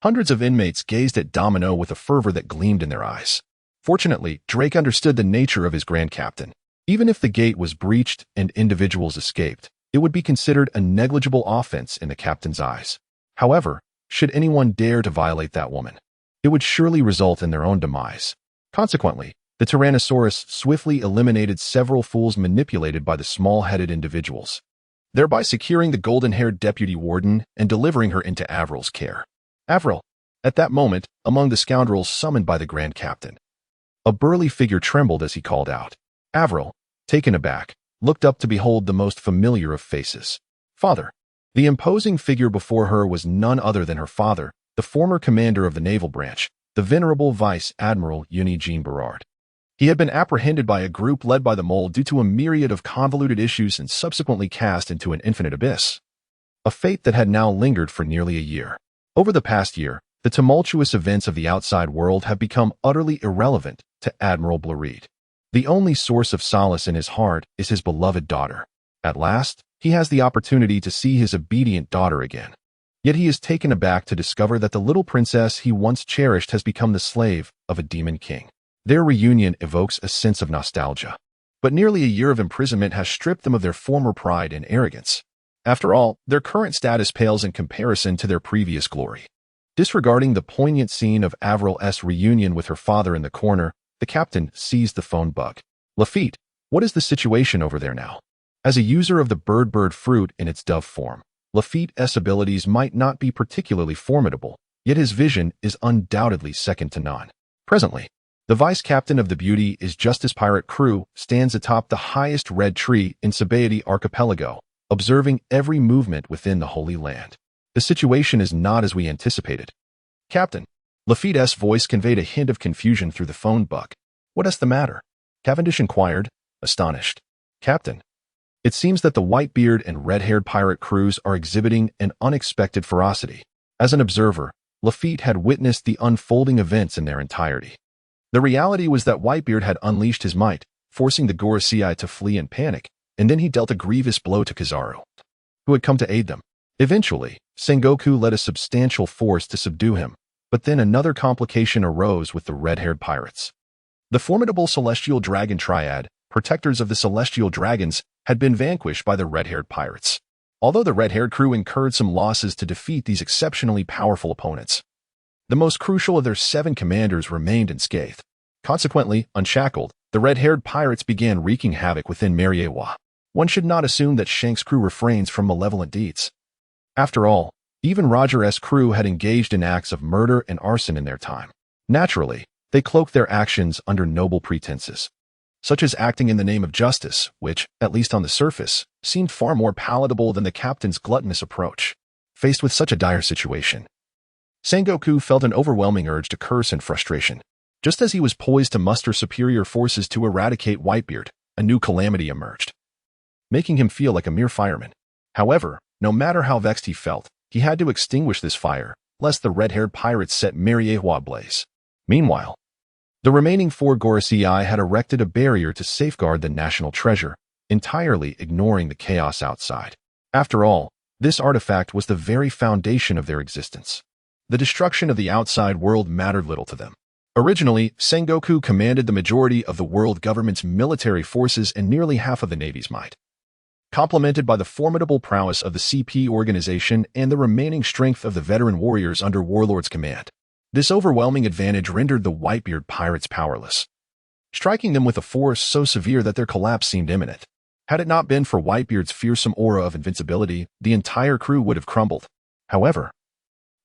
hundreds of inmates gazed at Domino with a fervor that gleamed in their eyes. Fortunately, Drake understood the nature of his Grand Captain. Even if the gate was breached and individuals escaped, it would be considered a negligible offense in the captain's eyes. However, should anyone dare to violate that woman, it would surely result in their own demise. Consequently, the Tyrannosaurus swiftly eliminated several fools manipulated by the small-headed individuals, thereby securing the golden-haired deputy warden and delivering her into Avril's care. Avril, at that moment, among the scoundrels summoned by the Grand Captain, a burly figure trembled as he called out. Avril, taken aback, looked up to behold the most familiar of faces. Father. The imposing figure before her was none other than her father, the former commander of the naval branch, the venerable Vice Admiral Eugene Berard. He had been apprehended by a group led by the Mole due to a myriad of convoluted issues and subsequently cast into an infinite abyss, a fate that had now lingered for nearly a year. Over the past year, the tumultuous events of the outside world have become utterly irrelevant to Admiral Bleried. The only source of solace in his heart is his beloved daughter. At last, he has the opportunity to see his obedient daughter again. Yet he is taken aback to discover that the little princess he once cherished has become the slave of a demon king. Their reunion evokes a sense of nostalgia. But nearly a year of imprisonment has stripped them of their former pride and arrogance. After all, their current status pales in comparison to their previous glory. Disregarding the poignant scene of Avril's reunion with her father in the corner, the captain seized the phone bug. Lafitte, what is the situation over there now? As a user of the bird fruit in its dove form, Lafitte's abilities might not be particularly formidable, yet his vision is undoubtedly second to none. Presently, the vice captain of the Beauty is Justice Pirate Crew stands atop the highest red tree in Sabaody Archipelago, observing every movement within the Holy Land. The situation is not as we anticipated. Captain, Lafitte's voice conveyed a hint of confusion through the phone book. What is the matter? Cavendish inquired, astonished. Captain, it seems that the white-beard and red-haired pirate crews are exhibiting an unexpected ferocity. As an observer, Lafitte had witnessed the unfolding events in their entirety. The reality was that Whitebeard had unleashed his might, forcing the Gorosei to flee in panic, and then he dealt a grievous blow to Kizaru, who had come to aid them. Eventually, Sengoku led a substantial force to subdue him, but then another complication arose with the red-haired pirates. The formidable Celestial Dragon Triad, protectors of the Celestial Dragons, had been vanquished by the red-haired pirates. Although the red-haired crew incurred some losses to defeat these exceptionally powerful opponents, the most crucial of their 7 commanders remained unscathed. Consequently, unshackled, the red-haired pirates began wreaking havoc within Mariewa. One should not assume that Shank's crew refrains from malevolent deeds. After all, even Roger's crew had engaged in acts of murder and arson in their time. Naturally, they cloaked their actions under noble pretenses, such as acting in the name of justice, which, at least on the surface, seemed far more palatable than the captain's gluttonous approach. Faced with such a dire situation, Sengoku felt an overwhelming urge to curse in frustration. Just as he was poised to muster superior forces to eradicate Whitebeard, a new calamity emerged, making him feel like a mere fireman. However, no matter how vexed he felt, he had to extinguish this fire, lest the red-haired pirates set Mariewa ablaze. Meanwhile, the remaining 4 Gorosei had erected a barrier to safeguard the national treasure, entirely ignoring the chaos outside. After all, this artifact was the very foundation of their existence. The destruction of the outside world mattered little to them. Originally, Sengoku commanded the majority of the world government's military forces and nearly half of the Navy's might, complemented by the formidable prowess of the CP organization and the remaining strength of the veteran warriors under Warlord's command. This overwhelming advantage rendered the Whitebeard pirates powerless, striking them with a force so severe that their collapse seemed imminent. Had it not been for Whitebeard's fearsome aura of invincibility, the entire crew would have crumbled. However,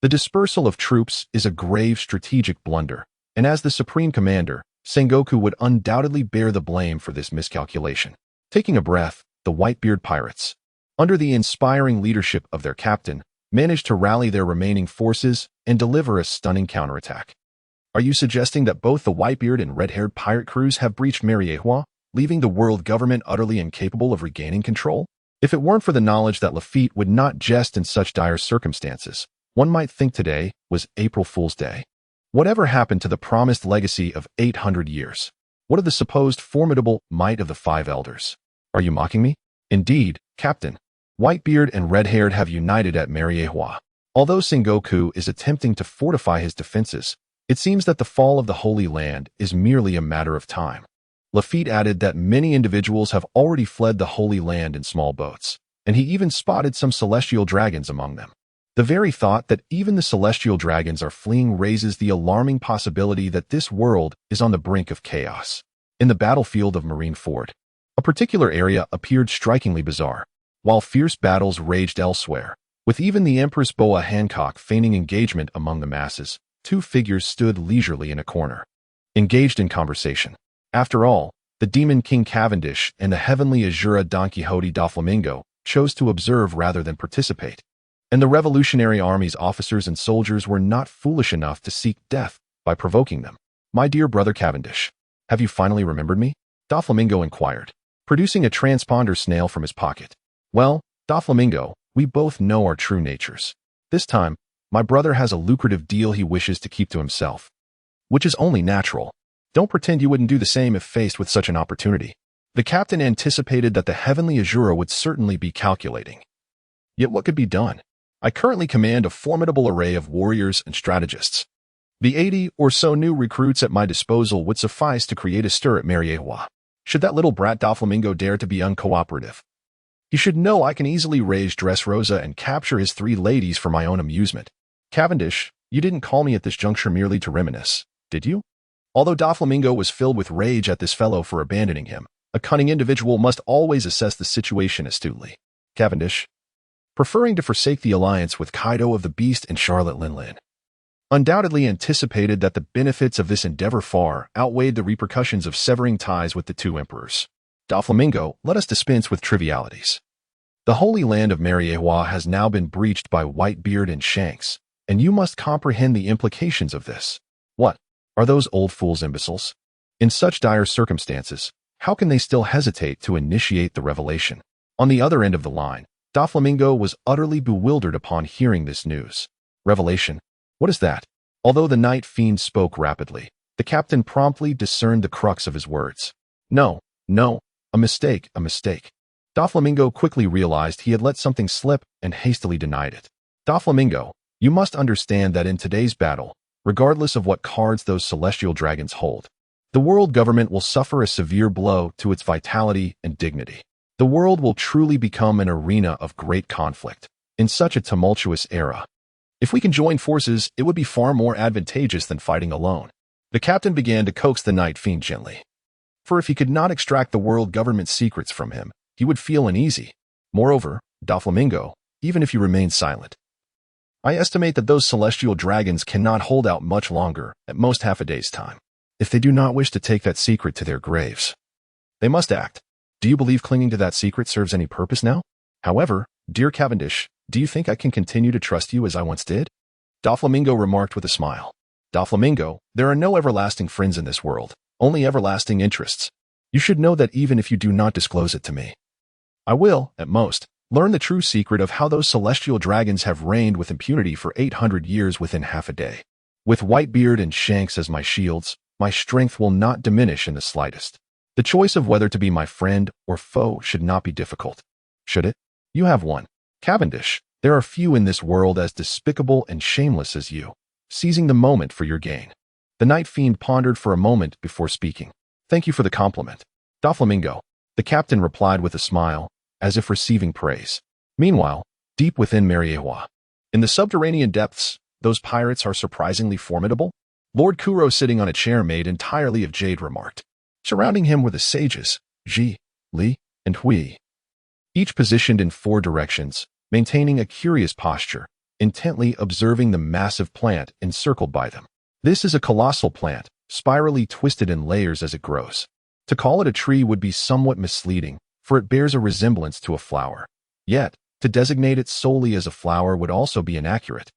the dispersal of troops is a grave strategic blunder, and as the supreme commander, Sengoku would undoubtedly bear the blame for this miscalculation. Taking a breath, the Whitebeard pirates, under the inspiring leadership of their captain, managed to rally their remaining forces and deliver a stunning counterattack. Are you suggesting that both the Whitebeard and red-haired pirate crews have breached Mariewa, leaving the world government utterly incapable of regaining control? If it weren't for the knowledge that Lafitte would not jest in such dire circumstances, one might think today was April Fool's Day. Whatever happened to the promised legacy of 800 years? What of the supposed formidable might of the 5 elders? Are you mocking me? Indeed, Captain. Whitebeard and red-haired have united at Mariewa. Although Sengoku is attempting to fortify his defenses, it seems that the fall of the Holy Land is merely a matter of time. Lafitte added that many individuals have already fled the Holy Land in small boats, and he even spotted some celestial dragons among them. The very thought that even the celestial dragons are fleeing raises the alarming possibility that this world is on the brink of chaos. In the battlefield of Marineford, a particular area appeared strikingly bizarre. While fierce battles raged elsewhere, with even the Empress Boa Hancock feigning engagement among the masses, 2 figures stood leisurely in a corner, engaged in conversation. After all, the Demon King Cavendish and the heavenly Azura Don Quixote Doflamingo chose to observe rather than participate. And the Revolutionary Army's officers and soldiers were not foolish enough to seek death by provoking them. My dear brother Cavendish, have you finally remembered me? Doflamingo inquired, producing a transponder snail from his pocket. Well, Doflamingo, we both know our true natures. This time, my brother has a lucrative deal he wishes to keep to himself, which is only natural. Don't pretend you wouldn't do the same if faced with such an opportunity. The captain anticipated that the heavenly Azura would certainly be calculating. Yet what could be done? I currently command a formidable array of warriors and strategists. The 80 or so new recruits at my disposal would suffice to create a stir at Mariewa. Should that little brat Doflamingo dare to be uncooperative, he should know I can easily raise Dressrosa and capture his 3 ladies for my own amusement. Cavendish, you didn't call me at this juncture merely to reminisce, did you? Although Doflamingo was filled with rage at this fellow for abandoning him, a cunning individual must always assess the situation astutely. Cavendish, preferring to forsake the alliance with Kaido of the Beast and Charlotte Linlin, undoubtedly anticipated that the benefits of this endeavor far outweighed the repercussions of severing ties with the 2 emperors. Doflamingo, let us dispense with trivialities. The Holy Land of Mariewa has now been breached by Whitebeard and Shanks, and you must comprehend the implications of this. What? Are those old fools imbeciles? In such dire circumstances, how can they still hesitate to initiate the revelation? On the other end of the line, Doflamingo was utterly bewildered upon hearing this news. Revelation? What is that? Although the Night Fiend spoke rapidly, the captain promptly discerned the crux of his words. No. A mistake. Doflamingo quickly realized he had let something slip and hastily denied it. Doflamingo, you must understand that in today's battle, regardless of what cards those celestial dragons hold, the world government will suffer a severe blow to its vitality and dignity. The world will truly become an arena of great conflict in such a tumultuous era. If we can join forces, it would be far more advantageous than fighting alone. The captain began to coax the Night Fiend gently, for if he could not extract the world government's secrets from him, he would feel uneasy. Moreover, Doflamingo, even if you remain silent, I estimate that those celestial dragons cannot hold out much longer, at most half a day's time. If they do not wish to take that secret to their graves, they must act. Do you believe clinging to that secret serves any purpose now? However, dear Cavendish, do you think I can continue to trust you as I once did? Doflamingo remarked with a smile. Doflamingo, there are no everlasting friends in this world, only everlasting interests. You should know that even if you do not disclose it to me. I will, at most, learn the true secret of how those celestial dragons have reigned with impunity for 800 years within half a day. With Whitebeard and Shanks as my shields, my strength will not diminish in the slightest. The choice of whether to be my friend or foe should not be difficult. Should it? You have one. Cavendish, there are few in this world as despicable and shameless as you, seizing the moment for your gain. The Night Fiend pondered for a moment before speaking. Thank you for the compliment. Doflamingo, the captain replied with a smile, as if receiving praise. Meanwhile, deep within Mariewa, in the subterranean depths, those pirates are surprisingly formidable. Lord Kuro, sitting on a chair made entirely of jade, remarked. Surrounding him were the sages, Ji, Li, and Hui, each positioned in 4 directions, maintaining a curious posture, intently observing the massive plant encircled by them. This is a colossal plant, spirally twisted in layers as it grows. To call it a tree would be somewhat misleading, for it bears a resemblance to a flower. Yet, to designate it solely as a flower would also be inaccurate,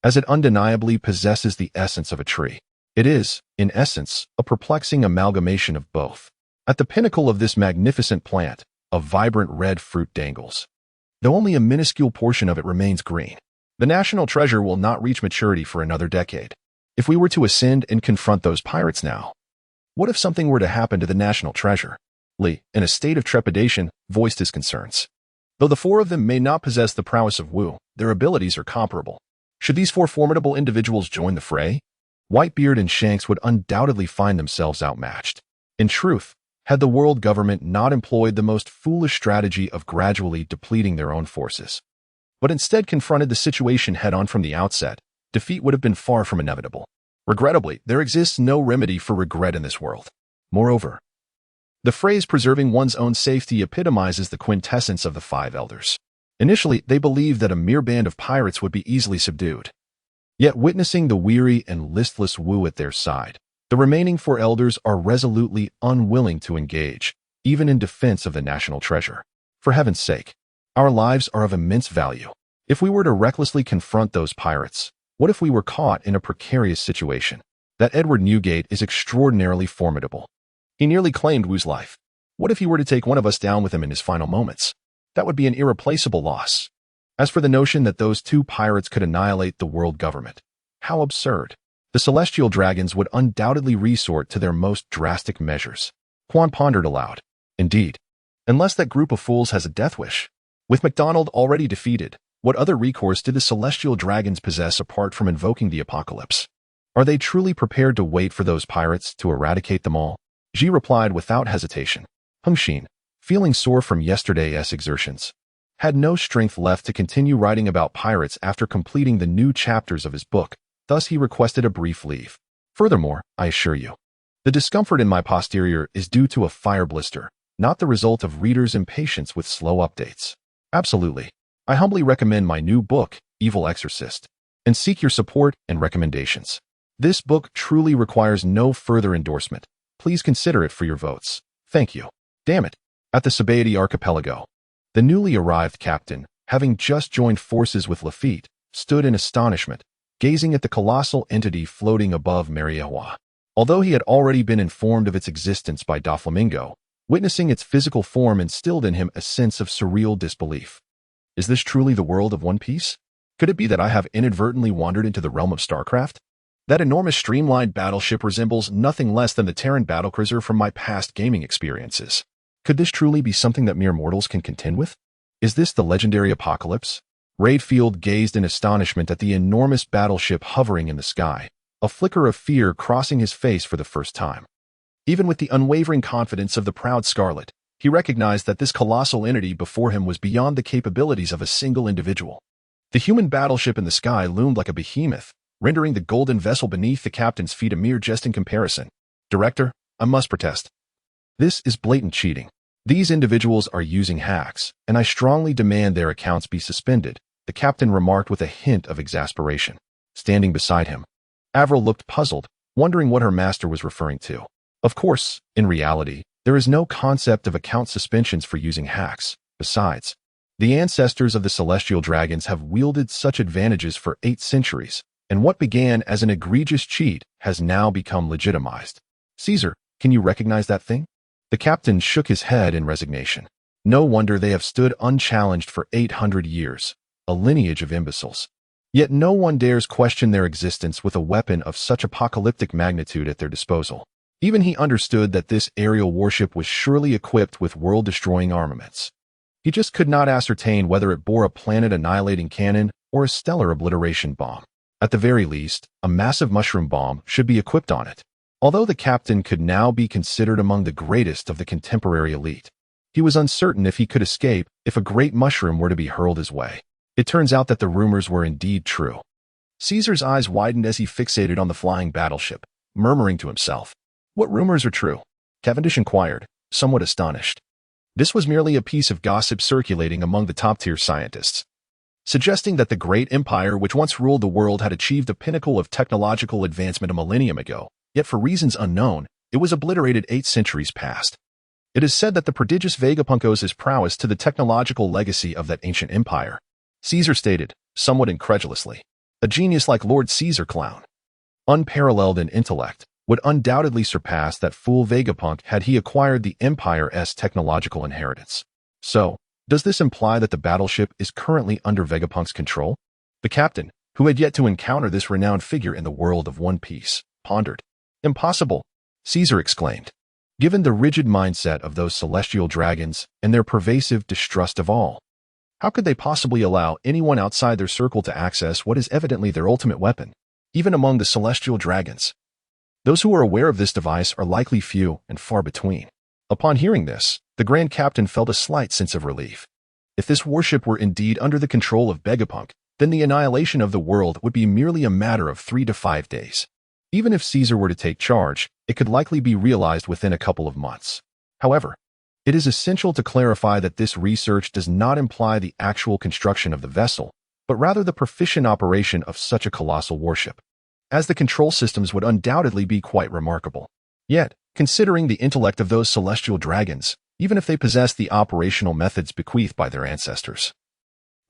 as it undeniably possesses the essence of a tree. It is, in essence, a perplexing amalgamation of both. At the pinnacle of this magnificent plant, a vibrant red fruit dangles, though only a minuscule portion of it remains green. The national treasure will not reach maturity for another decade. If we were to ascend and confront those pirates now, what if something were to happen to the national treasure? Li, in a state of trepidation, voiced his concerns. Though the 4 of them may not possess the prowess of Wu, their abilities are comparable. Should these 4 formidable individuals join the fray, Whitebeard and Shanks would undoubtedly find themselves outmatched. In truth, had the world government not employed the most foolish strategy of gradually depleting their own forces, but instead confronted the situation head-on from the outset, defeat would have been far from inevitable. Regrettably, there exists no remedy for regret in this world. Moreover, the phrase preserving one's own safety epitomizes the quintessence of the 5 elders. Initially, they believed that a mere band of pirates would be easily subdued. Yet witnessing the weary and listless Wu at their side, the remaining 4 elders are resolutely unwilling to engage, even in defense of the national treasure. For heaven's sake, our lives are of immense value. If we were to recklessly confront those pirates, what if we were caught in a precarious situation? That Edward Newgate is extraordinarily formidable. He nearly claimed Wu's life. What if he were to take one of us down with him in his final moments? That would be an irreplaceable loss. As for the notion that those 2 pirates could annihilate the world government, how absurd. The celestial dragons would undoubtedly resort to their most drastic measures. Quan pondered aloud. Indeed, unless that group of fools has a death wish. With MacDonald already defeated, what other recourse did the celestial dragons possess apart from invoking the apocalypse? Are they truly prepared to wait for those pirates to eradicate them all? Ji replied without hesitation. Hengxin, feeling sore from yesterday's exertions, had no strength left to continue writing about pirates after completing the new chapters of his book. Thus he requested a brief leave. Furthermore, I assure you, the discomfort in my posterior is due to a fire blister, not the result of readers' impatience with slow updates. Absolutely. I humbly recommend my new book, Evil Exorcist, and seek your support and recommendations. This book truly requires no further endorsement. Please consider it for your votes. Thank you. Damn it. At the Sabaody archipelago, the newly arrived captain, having just joined forces with Lafitte, stood in astonishment, gazing at the colossal entity floating above Mariewa. Although he had already been informed of its existence by Doflamingo, witnessing its physical form instilled in him a sense of surreal disbelief. Is this truly the world of One Piece? Could it be that I have inadvertently wandered into the realm of StarCraft? That enormous streamlined battleship resembles nothing less than the Terran battlecruiser from my past gaming experiences. Could this truly be something that mere mortals can contend with? Is this the legendary apocalypse? Raidfield gazed in astonishment at the enormous battleship hovering in the sky, a flicker of fear crossing his face for the first time. Even with the unwavering confidence of the proud Scarlet, he recognized that this colossal entity before him was beyond the capabilities of a single individual. The human battleship in the sky loomed like a behemoth, rendering the golden vessel beneath the captain's feet a mere jest in comparison. Director, I must protest. This is blatant cheating. These individuals are using hacks, and I strongly demand their accounts be suspended, the captain remarked with a hint of exasperation. Standing beside him, Avril looked puzzled, wondering what her master was referring to. Of course, in reality, there is no concept of account suspensions for using hacks. Besides, the ancestors of the celestial dragons have wielded such advantages for 8 centuries, and what began as an egregious cheat has now become legitimized. Caesar, can you recognize that thing? The captain shook his head in resignation. No wonder they have stood unchallenged for 800 years, a lineage of imbeciles. Yet no one dares question their existence with a weapon of such apocalyptic magnitude at their disposal. Even he understood that this aerial warship was surely equipped with world-destroying armaments. He just could not ascertain whether it bore a planet-annihilating cannon or a stellar obliteration bomb. At the very least, a massive mushroom bomb should be equipped on it. Although the captain could now be considered among the greatest of the contemporary elite, he was uncertain if he could escape if a great mushroom were to be hurled his way. It turns out that the rumors were indeed true. Caesar's eyes widened as he fixated on the flying battleship, murmuring to himself, "What rumors are true?" Cavendish inquired, somewhat astonished. This was merely a piece of gossip circulating among the top-tier scientists, suggesting that the great empire which once ruled the world had achieved a pinnacle of technological advancement a millennium ago, yet for reasons unknown, it was obliterated 8 centuries past. It is said that the prodigious Vegapunk owes his prowess to the technological legacy of that ancient empire. Caesar stated, somewhat incredulously. A genius like Lord Caesar clown, unparalleled in intellect, would undoubtedly surpass that fool Vegapunk had he acquired the Empire's technological inheritance. So, does this imply that the battleship is currently under Vegapunk's control? The captain, who had yet to encounter this renowned figure in the world of One Piece, pondered. Impossible, Caesar exclaimed. Given the rigid mindset of those celestial dragons and their pervasive distrust of all, how could they possibly allow anyone outside their circle to access what is evidently their ultimate weapon? Even among the celestial dragons, those who are aware of this device are likely few and far between. Upon hearing this, the Grand Captain felt a slight sense of relief. If this warship were indeed under the control of Vegapunk, then the annihilation of the world would be merely a matter of 3 to 5 days. Even if Caesar were to take charge, it could likely be realized within a couple of months. However, it is essential to clarify that this research does not imply the actual construction of the vessel, but rather the proficient operation of such a colossal warship, as the control systems would undoubtedly be quite remarkable. Yet, considering the intellect of those celestial dragons, even if they possess the operational methods bequeathed by their ancestors,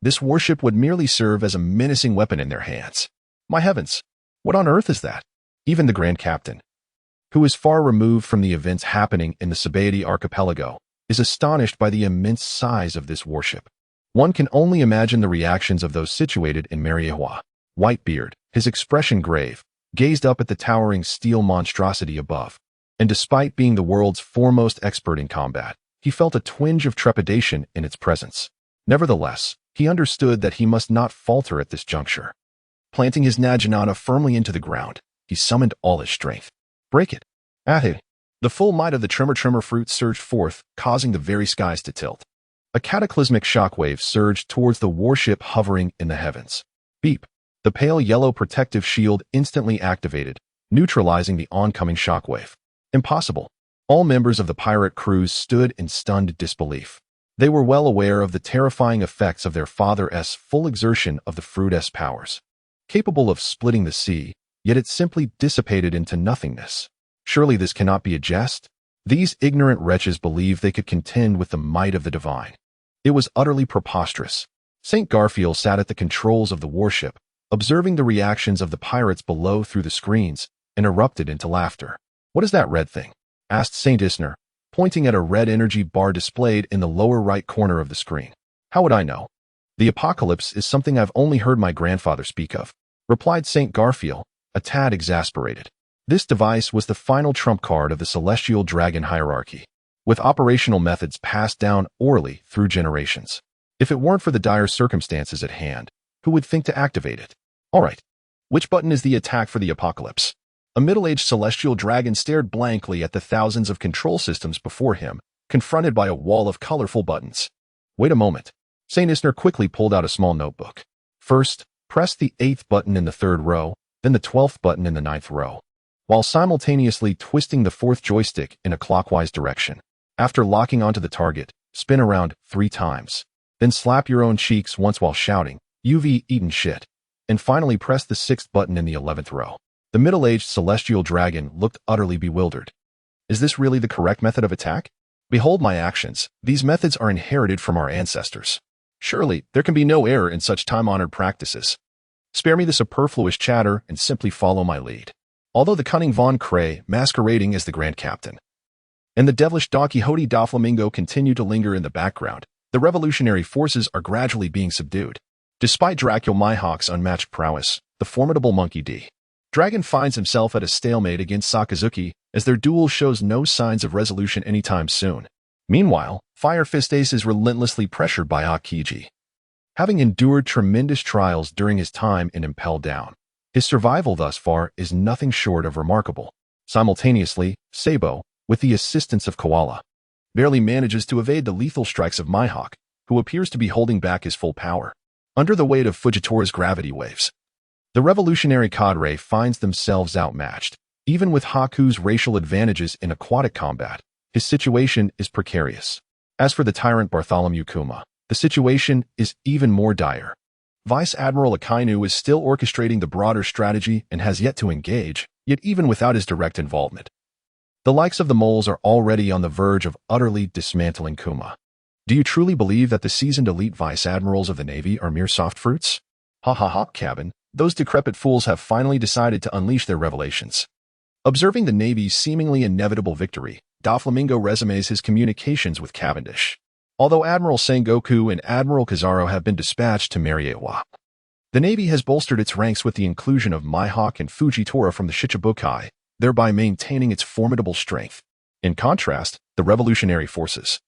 this warship would merely serve as a menacing weapon in their hands. My heavens, what on earth is that? Even the Grand Captain, who is far removed from the events happening in the Sabaody archipelago, is astonished by the immense size of this warship. One can only imagine the reactions of those situated in Mariewa. Whitebeard, his expression grave, gazed up at the towering steel monstrosity above, and despite being the world's foremost expert in combat, he felt a twinge of trepidation in its presence. Nevertheless, he understood that he must not falter at this juncture. Planting his Naginata firmly into the ground, he summoned all his strength. Break it. Ahe. The full might of the tremor fruit surged forth, causing the very skies to tilt. A cataclysmic shockwave surged towards the warship hovering in the heavens. Beep. The pale yellow protective shield instantly activated, neutralizing the oncoming shockwave. Impossible. All members of the pirate crews stood in stunned disbelief. They were well aware of the terrifying effects of their father's full exertion of the fruit's powers. Capable of splitting the sea, yet it simply dissipated into nothingness. Surely this cannot be a jest? These ignorant wretches believed they could contend with the might of the divine. It was utterly preposterous. St. Garfield sat at the controls of the warship, observing the reactions of the pirates below through the screens, and erupted into laughter. What is that red thing? Asked St. Isner, pointing at a red energy bar displayed in the lower right corner of the screen. How would I know? The apocalypse is something I've only heard my grandfather speak of, replied St. Garfield, a tad exasperated. This device was the final trump card of the celestial dragon hierarchy, with operational methods passed down orally through generations. If it weren't for the dire circumstances at hand, who would think to activate it? All right. Which button is the attack for the apocalypse? A middle-aged celestial dragon stared blankly at the thousands of control systems before him, confronted by a wall of colorful buttons. Wait a moment. St. Isner quickly pulled out a small notebook. First, press the 8th button in the 3rd row, then the 12th button in the 9th row, while simultaneously twisting the 4th joystick in a clockwise direction. After locking onto the target, spin around 3 times. Then slap your own cheeks once while shouting, "You've eaten shit." And finally press the 6th button in the 11th row. The middle-aged celestial dragon looked utterly bewildered. Is this really the correct method of attack? Behold my actions. These methods are inherited from our ancestors. Surely, there can be no error in such time-honored practices. Spare me the superfluous chatter and simply follow my lead. Although the cunning Von Cray, masquerading as the Grand Captain, and the devilish Don Quixote da Flamingo continue to linger in the background, the revolutionary forces are gradually being subdued. Despite Dracula Mihawk's unmatched prowess, the formidable Monkey D. Dragon finds himself at a stalemate against Sakazuki as their duel shows no signs of resolution anytime soon. Meanwhile, Fire Fist Ace is relentlessly pressured by Akiji. Having endured tremendous trials during his time in Impel Down, his survival thus far is nothing short of remarkable. Simultaneously, Sabo, with the assistance of Koala, barely manages to evade the lethal strikes of Mihawk, who appears to be holding back his full power. Under the weight of Fujitora's gravity waves, the revolutionary cadre finds themselves outmatched. Even with Haku's racial advantages in aquatic combat, his situation is precarious. As for the tyrant Bartholomew Kuma, the situation is even more dire. Vice Admiral Akainu is still orchestrating the broader strategy and has yet to engage, yet even without his direct involvement, the likes of the moles are already on the verge of utterly dismantling Kuma. Do you truly believe that the seasoned elite vice admirals of the Navy are mere soft fruits? Ha ha ha, Cabin. Those decrepit fools have finally decided to unleash their revelations. Observing the Navy's seemingly inevitable victory, Doflamingo resumes his communications with Cavendish. Although Admiral Sengoku and Admiral Kizaru have been dispatched to Mariewa, the Navy has bolstered its ranks with the inclusion of Mihawk and Fujitora from the Shichibukai, thereby maintaining its formidable strength. In contrast, the revolutionary forces,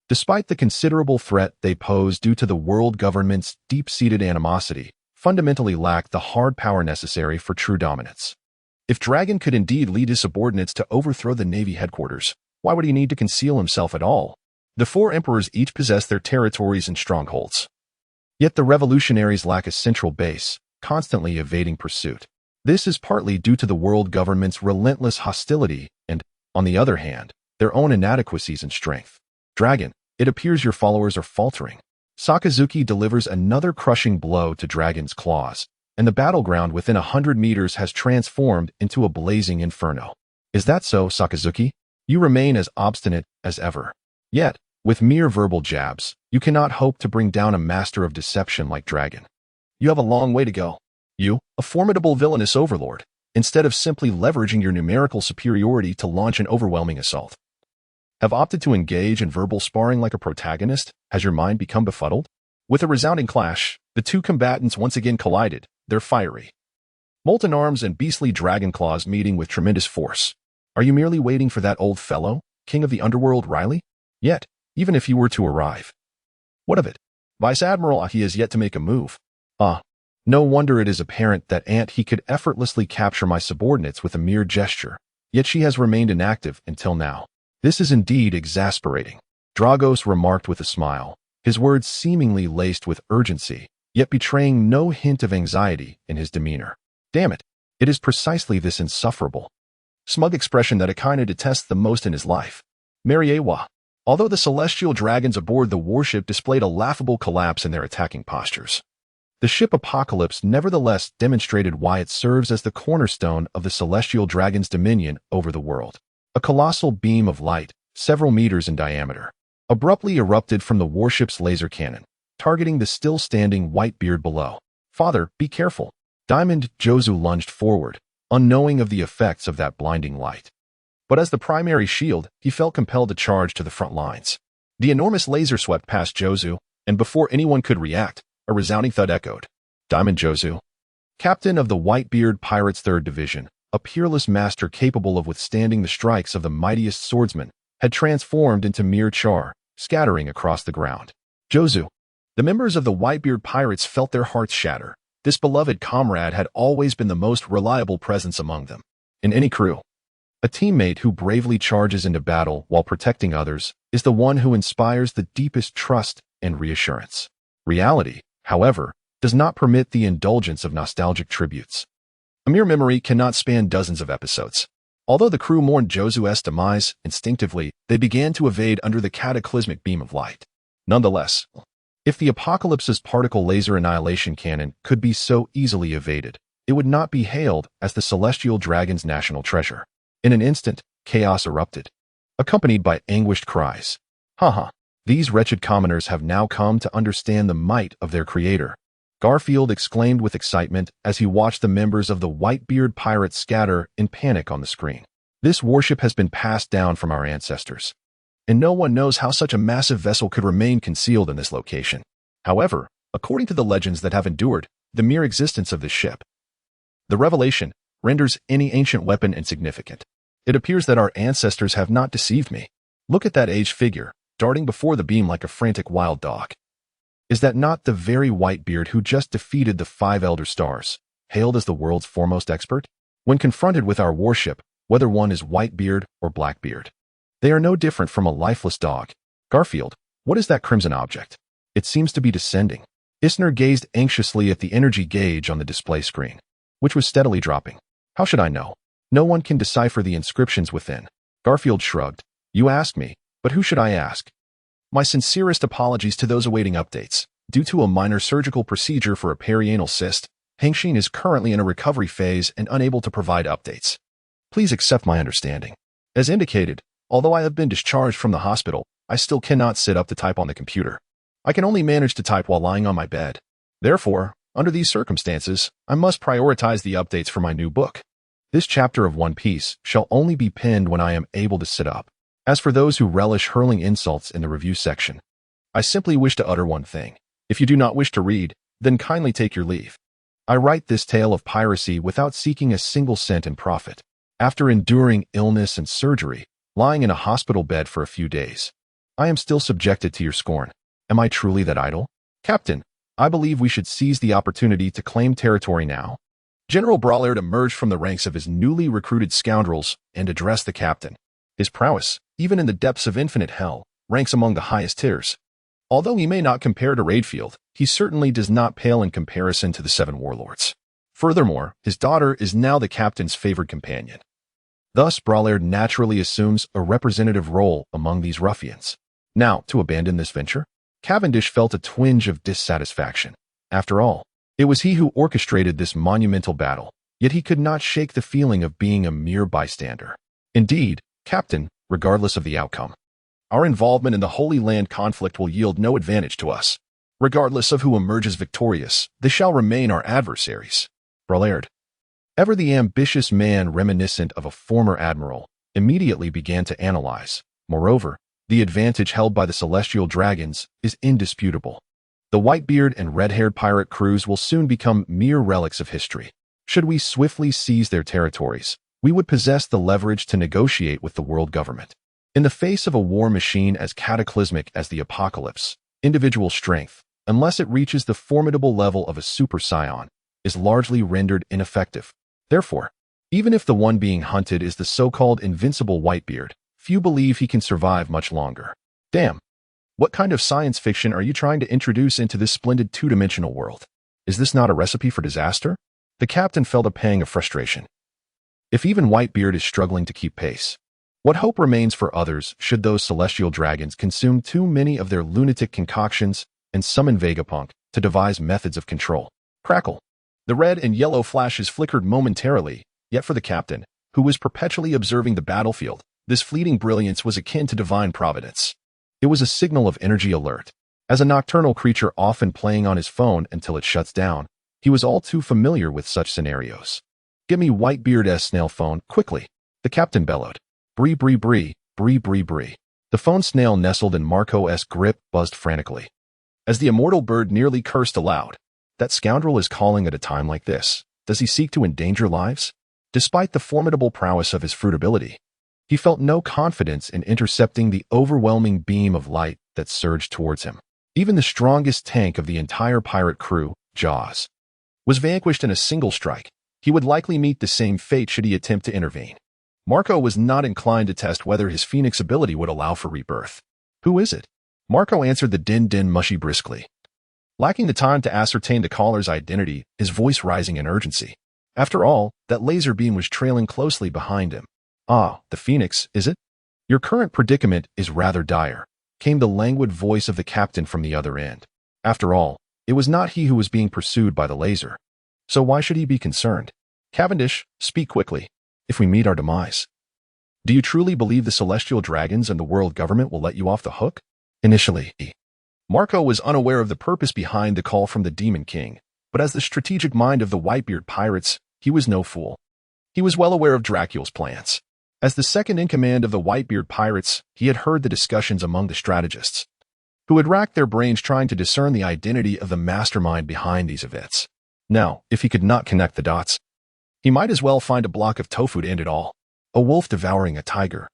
despite the considerable threat they pose due to the world government's deep-seated animosity, fundamentally lack the hard power necessary for true dominance. If Dragon could indeed lead his subordinates to overthrow the Navy headquarters, why would he need to conceal himself at all? The four emperors each possess their territories and strongholds. Yet the revolutionaries lack a central base, constantly evading pursuit. This is partly due to the world government's relentless hostility and, on the other hand, their own inadequacies and strength. Dragon, it appears your followers are faltering. Sakazuki delivers another crushing blow to Dragon's claws, and the battleground within 100 meters has transformed into a blazing inferno. Is that so, Sakazuki? You remain as obstinate as ever. Yet, with mere verbal jabs, you cannot hope to bring down a master of deception like Dragon. You have a long way to go. You, a formidable villainous overlord, instead of simply leveraging your numerical superiority to launch an overwhelming assault, have opted to engage in verbal sparring like a protagonist. Has your mind become befuddled? With a resounding clash, the two combatants once again collided, their fiery molten arms and beastly dragon claws meeting with tremendous force. Are you merely waiting for that old fellow, king of the underworld, Riley? Yet, even if he were to arrive, what of it? Vice Admiral Ahi has yet to make a move. No wonder it is apparent that he could effortlessly capture my subordinates with a mere gesture, yet she has remained inactive until now. This is indeed exasperating, Dragos remarked with a smile, his words seemingly laced with urgency, yet betraying no hint of anxiety in his demeanor. Damn it, it is precisely this insufferable, smug expression that Akainu detests the most in his life. Mariewa. Although the celestial dragons aboard the warship displayed a laughable collapse in their attacking postures, the ship Apocalypse nevertheless demonstrated why it serves as the cornerstone of the celestial dragon's dominion over the world. A colossal beam of light, several meters in diameter, abruptly erupted from the warship's laser cannon, targeting the still-standing Whitebeard below. Father, be careful. Diamond Jozu lunged forward, unknowing of the effects of that blinding light. But as the primary shield, he felt compelled to charge to the front lines. The enormous laser swept past Jozu, and before anyone could react, a resounding thud echoed. Diamond Jozu, captain of the Whitebeard Pirates' 3rd Division, a peerless master capable of withstanding the strikes of the mightiest swordsman, had transformed into mere char, scattering across the ground. Jozu. The members of the Whitebeard Pirates felt their hearts shatter. This beloved comrade had always been the most reliable presence among them. In any crew, a teammate who bravely charges into battle while protecting others is the one who inspires the deepest trust and reassurance. Reality, however, does not permit the indulgence of nostalgic tributes. A mere memory cannot span dozens of episodes. Although the crew mourned Jozu's demise, instinctively, they began to evade under the cataclysmic beam of light. Nonetheless, if the Apocalypse's particle laser annihilation cannon could be so easily evaded, it would not be hailed as the celestial dragon's national treasure. In an instant, chaos erupted, accompanied by anguished cries. These wretched commoners have now come to understand the might of their creator. Garfield exclaimed with excitement as he watched the members of the Whitebeard pirates scatter in panic on the screen. This warship has been passed down from our ancestors, and no one knows how such a massive vessel could remain concealed in this location. However, according to the legends that have endured, the mere existence of this ship, the revelation, renders any ancient weapon insignificant. It appears that our ancestors have not deceived me. Look at that aged figure, darting before the beam like a frantic wild dog. Is that not the very Whitebeard who just defeated the 5 Elder Stars, hailed as the world's foremost expert? When confronted with our warship, whether one is Whitebeard or Blackbeard, they are no different from a lifeless dog. Garfield, what is that crimson object? It seems to be descending. Isner gazed anxiously at the energy gauge on the display screen, which was steadily dropping. How should I know? No one can decipher the inscriptions within. Garfield shrugged. You ask me, but who should I ask? My sincerest apologies to those awaiting updates. Due to a minor surgical procedure for a perianal cyst, Hengxin is currently in a recovery phase and unable to provide updates. Please accept my understanding. As indicated, although I have been discharged from the hospital, I still cannot sit up to type on the computer. I can only manage to type while lying on my bed. Therefore, under these circumstances, I must prioritize the updates for my new book. This chapter of One Piece shall only be pinned when I am able to sit up. As for those who relish hurling insults in the review section, I simply wish to utter one thing. If you do not wish to read, then kindly take your leave. I write this tale of piracy without seeking a single cent in profit. After enduring illness and surgery, lying in a hospital bed for a few days, I am still subjected to your scorn. Am I truly that idle? Captain, I believe we should seize the opportunity to claim territory now. General Brawlard emerged from the ranks of his newly recruited scoundrels and addressed the captain. His prowess, even in the depths of infinite hell, ranks among the highest tiers. Although he may not compare to Raidfield, he certainly does not pale in comparison to the 7 warlords. Furthermore, his daughter is now the captain's favored companion. Thus, Brawlard naturally assumes a representative role among these ruffians. Now, to abandon this venture? Cavendish felt a twinge of dissatisfaction. After all, it was he who orchestrated this monumental battle, yet he could not shake the feeling of being a mere bystander. Indeed, Captain, regardless of the outcome, our involvement in the Holy Land conflict will yield no advantage to us. Regardless of who emerges victorious, they shall remain our adversaries. Brawlard, ever the ambitious man reminiscent of a former admiral, immediately began to analyze. Moreover, the advantage held by the Celestial Dragons is indisputable. The Whitebeard and red-haired pirate crews will soon become mere relics of history. Should we swiftly seize their territories, we would possess the leverage to negotiate with the world government. In the face of a war machine as cataclysmic as the apocalypse, individual strength, unless it reaches the formidable level of a super scion, is largely rendered ineffective. Therefore, even if the one being hunted is the so-called invincible Whitebeard, few believe he can survive much longer. Damn. What kind of science fiction are you trying to introduce into this splendid two-dimensional world? Is this not a recipe for disaster? The captain felt a pang of frustration. If even Whitebeard is struggling to keep pace, what hope remains for others should those celestial dragons consume too many of their lunatic concoctions and summon Vegapunk to devise methods of control? Crackle. The red and yellow flashes flickered momentarily, yet for the captain, who was perpetually observing the battlefield, this fleeting brilliance was akin to divine providence. It was a signal of energy alert. As a nocturnal creature often playing on his phone until it shuts down, he was all too familiar with such scenarios. Give me Whitebeard's snail phone, quickly, the captain bellowed. Bree bree bree, bree bree bree. The phone snail nestled in Marco's grip buzzed frantically. As the immortal bird nearly cursed aloud, that scoundrel is calling at a time like this. Does he seek to endanger lives? Despite the formidable prowess of his fruitability, he felt no confidence in intercepting the overwhelming beam of light that surged towards him. Even the strongest tank of the entire pirate crew, Jaws, was vanquished in a single strike. He would likely meet the same fate should he attempt to intervene. Marco was not inclined to test whether his Phoenix ability would allow for rebirth. Who is it? Marco answered the din-din mushy briskly. Lacking the time to ascertain the caller's identity, his voice rising in urgency. After all, that laser beam was trailing closely behind him. Ah, the Phoenix, is it? Your current predicament is rather dire, came the languid voice of the captain from the other end. After all, it was not he who was being pursued by the laser. So why should he be concerned? Cavendish, speak quickly. If we meet our demise, do you truly believe the Celestial Dragons and the world government will let you off the hook? Initially, Marco was unaware of the purpose behind the call from the Demon King, But as the strategic mind of the Whitebeard pirates, he was no fool. He was well aware of Dracula's plans. As the second-in-command of the Whitebeard pirates, he had heard the discussions among the strategists, who had racked their brains trying to discern the identity of the mastermind behind these events. Now, if he could not connect the dots, he might as well find a block of tofu to end it all. A wolf devouring a tiger.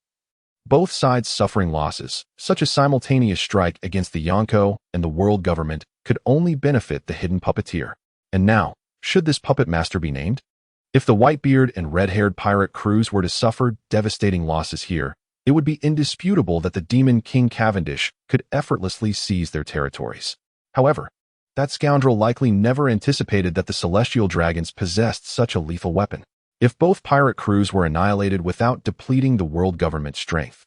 Both sides suffering losses. Such a simultaneous strike against the Yonko and the world government could only benefit the hidden puppeteer. And now, should this puppet master be named? If the Whitebeard and red-haired pirate crews were to suffer devastating losses here, it would be indisputable that the demon King Cavendish could effortlessly seize their territories. However, that scoundrel likely never anticipated that the celestial dragons possessed such a lethal weapon. If both pirate crews were annihilated without depleting the world government's strength,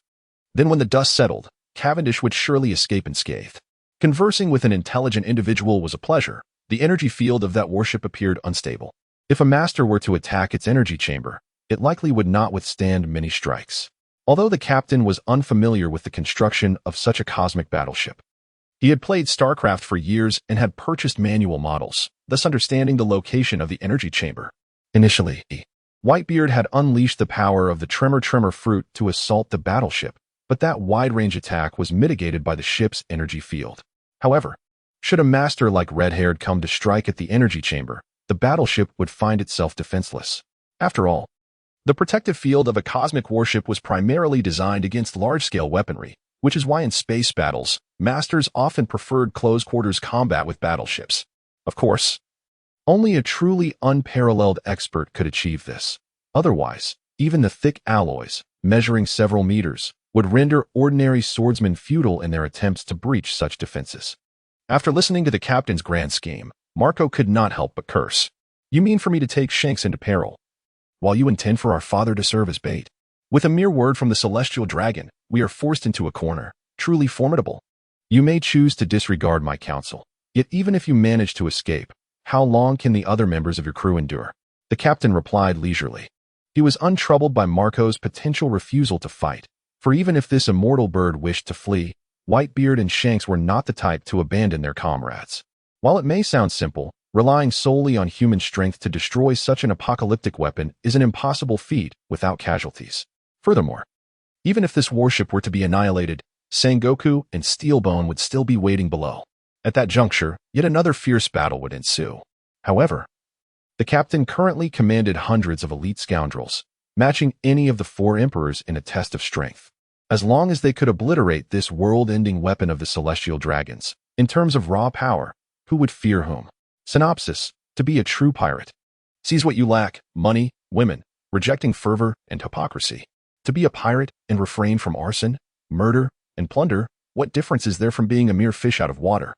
then when the dust settled, Cavendish would surely escape unscathed. Conversing with an intelligent individual was a pleasure. The energy field of that warship appeared unstable. If a master were to attack its energy chamber, it likely would not withstand many strikes. Although the captain was unfamiliar with the construction of such a cosmic battleship, he had played StarCraft for years and had purchased manual models, thus understanding the location of the energy chamber. Initially, Whitebeard had unleashed the power of the Tremor fruit to assault the battleship, but that wide-range attack was mitigated by the ship's energy field. However, should a master like Red-Haired come to strike at the energy chamber, the battleship would find itself defenseless. After all, the protective field of a cosmic warship was primarily designed against large-scale weaponry, which is why in space battles, masters often preferred close-quarters combat with battleships. Of course, only a truly unparalleled expert could achieve this. Otherwise, even the thick alloys, measuring several meters, would render ordinary swordsmen futile in their attempts to breach such defenses. After listening to the captain's grand scheme, Marco could not help but curse. "You mean for me to take Shanks into peril, while you intend for our father to serve as bait? With a mere word from the celestial dragon, we are forced into a corner, truly formidable. You may choose to disregard my counsel. Yet even if you manage to escape, how long can the other members of your crew endure?" The captain replied leisurely. He was untroubled by Marco's potential refusal to fight, for even if this immortal bird wished to flee, Whitebeard and Shanks were not the type to abandon their comrades. While it may sound simple, relying solely on human strength to destroy such an apocalyptic weapon is an impossible feat without casualties. Furthermore, even if this warship were to be annihilated, Sengoku and Steelbone would still be waiting below. At that juncture, yet another fierce battle would ensue. However, the captain currently commanded hundreds of elite scoundrels, matching any of the four emperors in a test of strength. As long as they could obliterate this world-ending weapon of the celestial dragons, in terms of raw power, who would fear whom? Synopsis: to be a true pirate. Seize what you lack: money, women, rejecting fervor and hypocrisy. To be a pirate and refrain from arson, murder, and plunder, what difference is there from being a mere fish out of water?